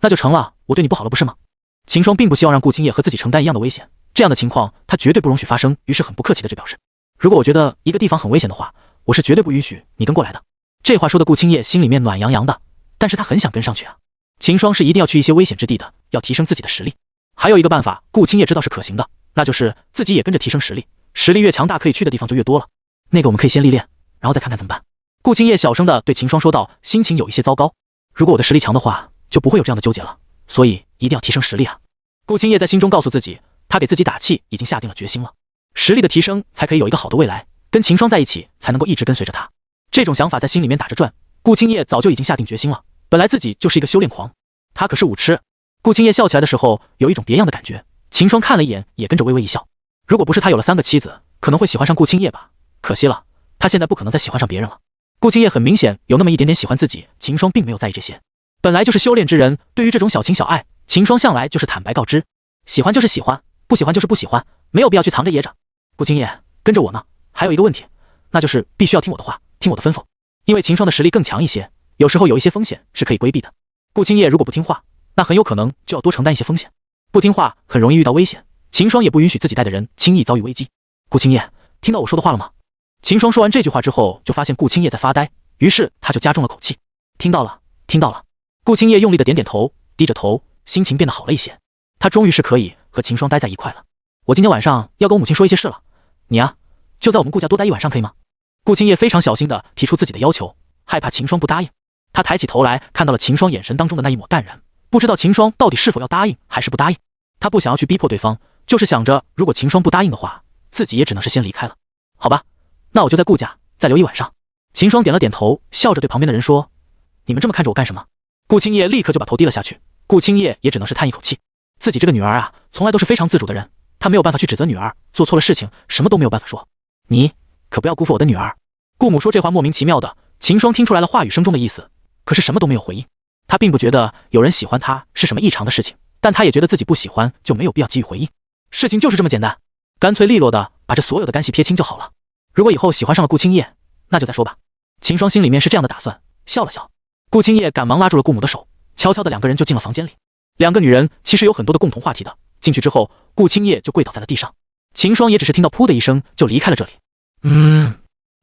A: 那就成了我对你不好了，不是吗？秦霜并不希望让顾青叶和自己承担一样的危险，这样的情况他绝对不容许发生，于是很不客气的这表示，如果我觉得一个地方很危险的话，我是绝对不允许你跟过来的。这话说的顾青叶心里面暖洋洋的，但是他很想跟上去啊。秦霜是一定要去一些危险之地的，要提升自己的实力。还有一个办法，顾青叶知道是可行的，那就是自己也跟着提升实力，实力越强大，可以去的地方就越多了。那个我们可以先历练，然后再看看怎么办。顾青叶小声的对秦霜说道，心情有一些糟糕。如果我的实力强的话，就不会有这样的纠结了，所以一定要提升实力啊。顾青叶在心中告诉自己，他给自己打气，已经下定了决心了。实力的提升才可以有一个好的未来，跟秦霜在一起才能够一直跟随着他。这种想法在心里面打着转，顾青叶早就已经下定决心了。本来自己就是一个修炼狂，他可是武痴。顾青叶笑起来的时候有一种别样的感觉，秦霜看了一眼也跟着微微一笑。如果不是他有了3个妻子，可能会喜欢上顾青叶吧，可惜了，他现在不可能再喜欢上别人了。顾青叶很明显有那么一点点喜欢自己，秦霜并没有在意这些。本来就是修炼之人，对于这种小情小爱，秦霜向来就是坦白告知，喜欢就是喜欢，不喜欢就是不喜欢，没有必要去藏着掖着。顾青叶，跟着我呢，还有一个问题，那就是必须要听我的话，听我的吩咐。因为秦霜的实力更强一些，有时候有一些风险是可以规避的。顾青叶如果不听话，那很有可能就要多承担一些风险。不听话很容易遇到危险，秦霜也不允许自己带的人轻易遭遇危机。顾青叶，听到我说的话了吗？秦霜说完这句话之后，就发现顾青叶在发呆，于是他就加重了口气，听到了，听到了。顾青叶用力的点点头，低着头，心情变得好了一些。他终于是可以和秦霜待在一块了。我今天晚上要跟我母亲说一些事了，你啊，就在我们顾家多待一晚上可以吗？顾青叶非常小心的提出自己的要求，害怕秦霜不答应。他抬起头来，看到了秦霜眼神当中的那一抹淡然，不知道秦霜到底是否要答应还是不答应。他不想要去逼迫对方，就是想着如果秦霜不答应的话，自己也只能是先离开了。好吧，那我就在顾家再留一晚上。秦霜点了点头，笑着对旁边的人说，你们这么看着我干什么？顾青叶立刻就把头低了下去。顾青叶也只能是叹一口气，自己这个女儿啊，从来都是非常自主的人，他没有办法去指责女儿做错了事情，什么都没有办法说。你可不要辜负我的女儿。顾母说这话莫名其妙的，秦霜听出来了话语声中的意思，可是什么都没有回应。他并不觉得有人喜欢他是什么异常的事情，但他也觉得自己不喜欢就没有必要给予回应。事情就是这么简单，干脆利落的把这所有的干系撇清就好了。如果以后喜欢上了顾青叶，那就再说吧。秦霜心里面是这样的打算，笑了笑。顾青叶赶忙拉住了顾母的手，悄悄的2个人就进了房间里。2个女人其实有很多的共同话题的，进去之后，顾青叶就跪倒在了地上。秦霜也只是听到噗的一声就离开了这里。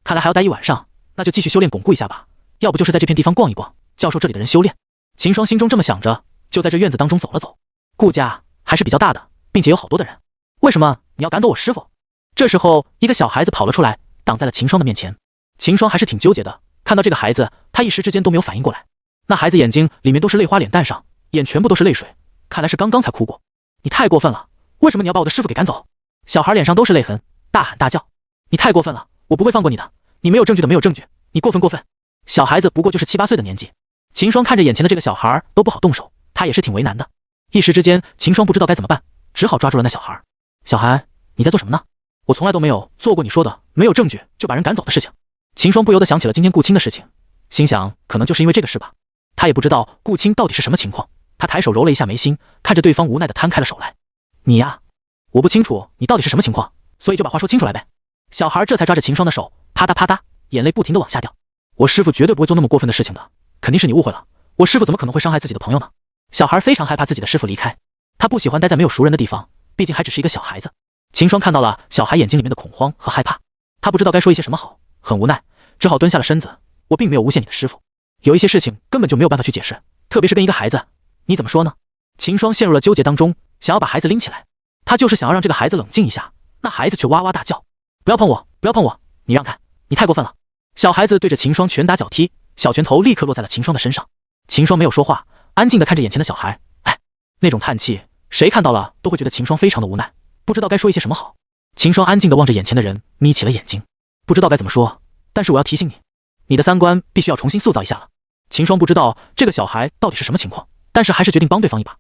A: 看来还要待一晚上，那就继续修炼巩固一下吧，要不就是在这片地方逛一逛，教授这里的人修炼。秦霜心中这么想着，就在这院子当中走了走。顾家还是比较大的，并且有好多的人，为什么你要赶走我师傅？这时候一个小孩子跑了出来，挡在了秦霜的面前。秦霜还是挺纠结的，看到这个孩子，他一时之间都没有反应过来。那孩子眼睛里面都是泪花，脸蛋上眼全部都是泪水，看来是刚刚才哭过。你太过分了，为什么你要把我的师傅给赶走？小孩脸上都是泪痕，大喊大叫，你太过分了，我不会放过你的，你没有证据的没有证据，你过分过分。小孩子不过就是7、8岁的年纪。秦霜看着眼前的这个小孩都不好动手，他也是挺为难的。一时之间秦霜不知道该怎么办，只好抓住了那小孩。小韩，你在做什么呢？我从来都没有做过你说的没有证据就把人赶走的事情。秦霜不由得想起了今天顾青的事情，心想可能就是因为这个事吧。他也不知道顾青到底是什么情况，他抬手揉了一下眉心，看着对方无奈的摊开了手来。你呀，我不清楚你到底是什么情况，所以就把话说清楚来呗。小孩这才抓着秦霜的手，啪嗒啪嗒，眼泪不停的往下掉。我师父绝对不会做那么过分的事情的，肯定是你误会了，我师父怎么可能会伤害自己的朋友呢？小孩非常害怕自己的师父离开，他不喜欢待在没有熟人的地方，毕竟还只是一个小孩子。秦霜看到了小孩眼睛里面的恐慌和害怕，他不知道该说一些什么好，很无奈，只好蹲下了身子。我并没有诬陷你的师父，有一些事情根本就没有办法去解释，特别是跟一个孩子，你怎么说呢？秦霜陷入了纠结当中，想要把孩子拎起来。他就是想要让这个孩子冷静一下，那孩子却哇哇大叫：“不要碰我，不要碰我，你让开，你太过分了！”小孩子对着秦霜拳打脚踢，小拳头立刻落在了秦霜的身上。秦霜没有说话，安静地看着眼前的小孩。哎，那种叹气，谁看到了都会觉得秦霜非常的无奈，不知道该说一些什么好。秦霜安静地望着眼前的人，眯起了眼睛，不知道该怎么说，但是我要提醒你，你的三观必须要重新塑造一下了。秦霜不知道这个小孩到底是什么情况，但是还是决定帮对方一把。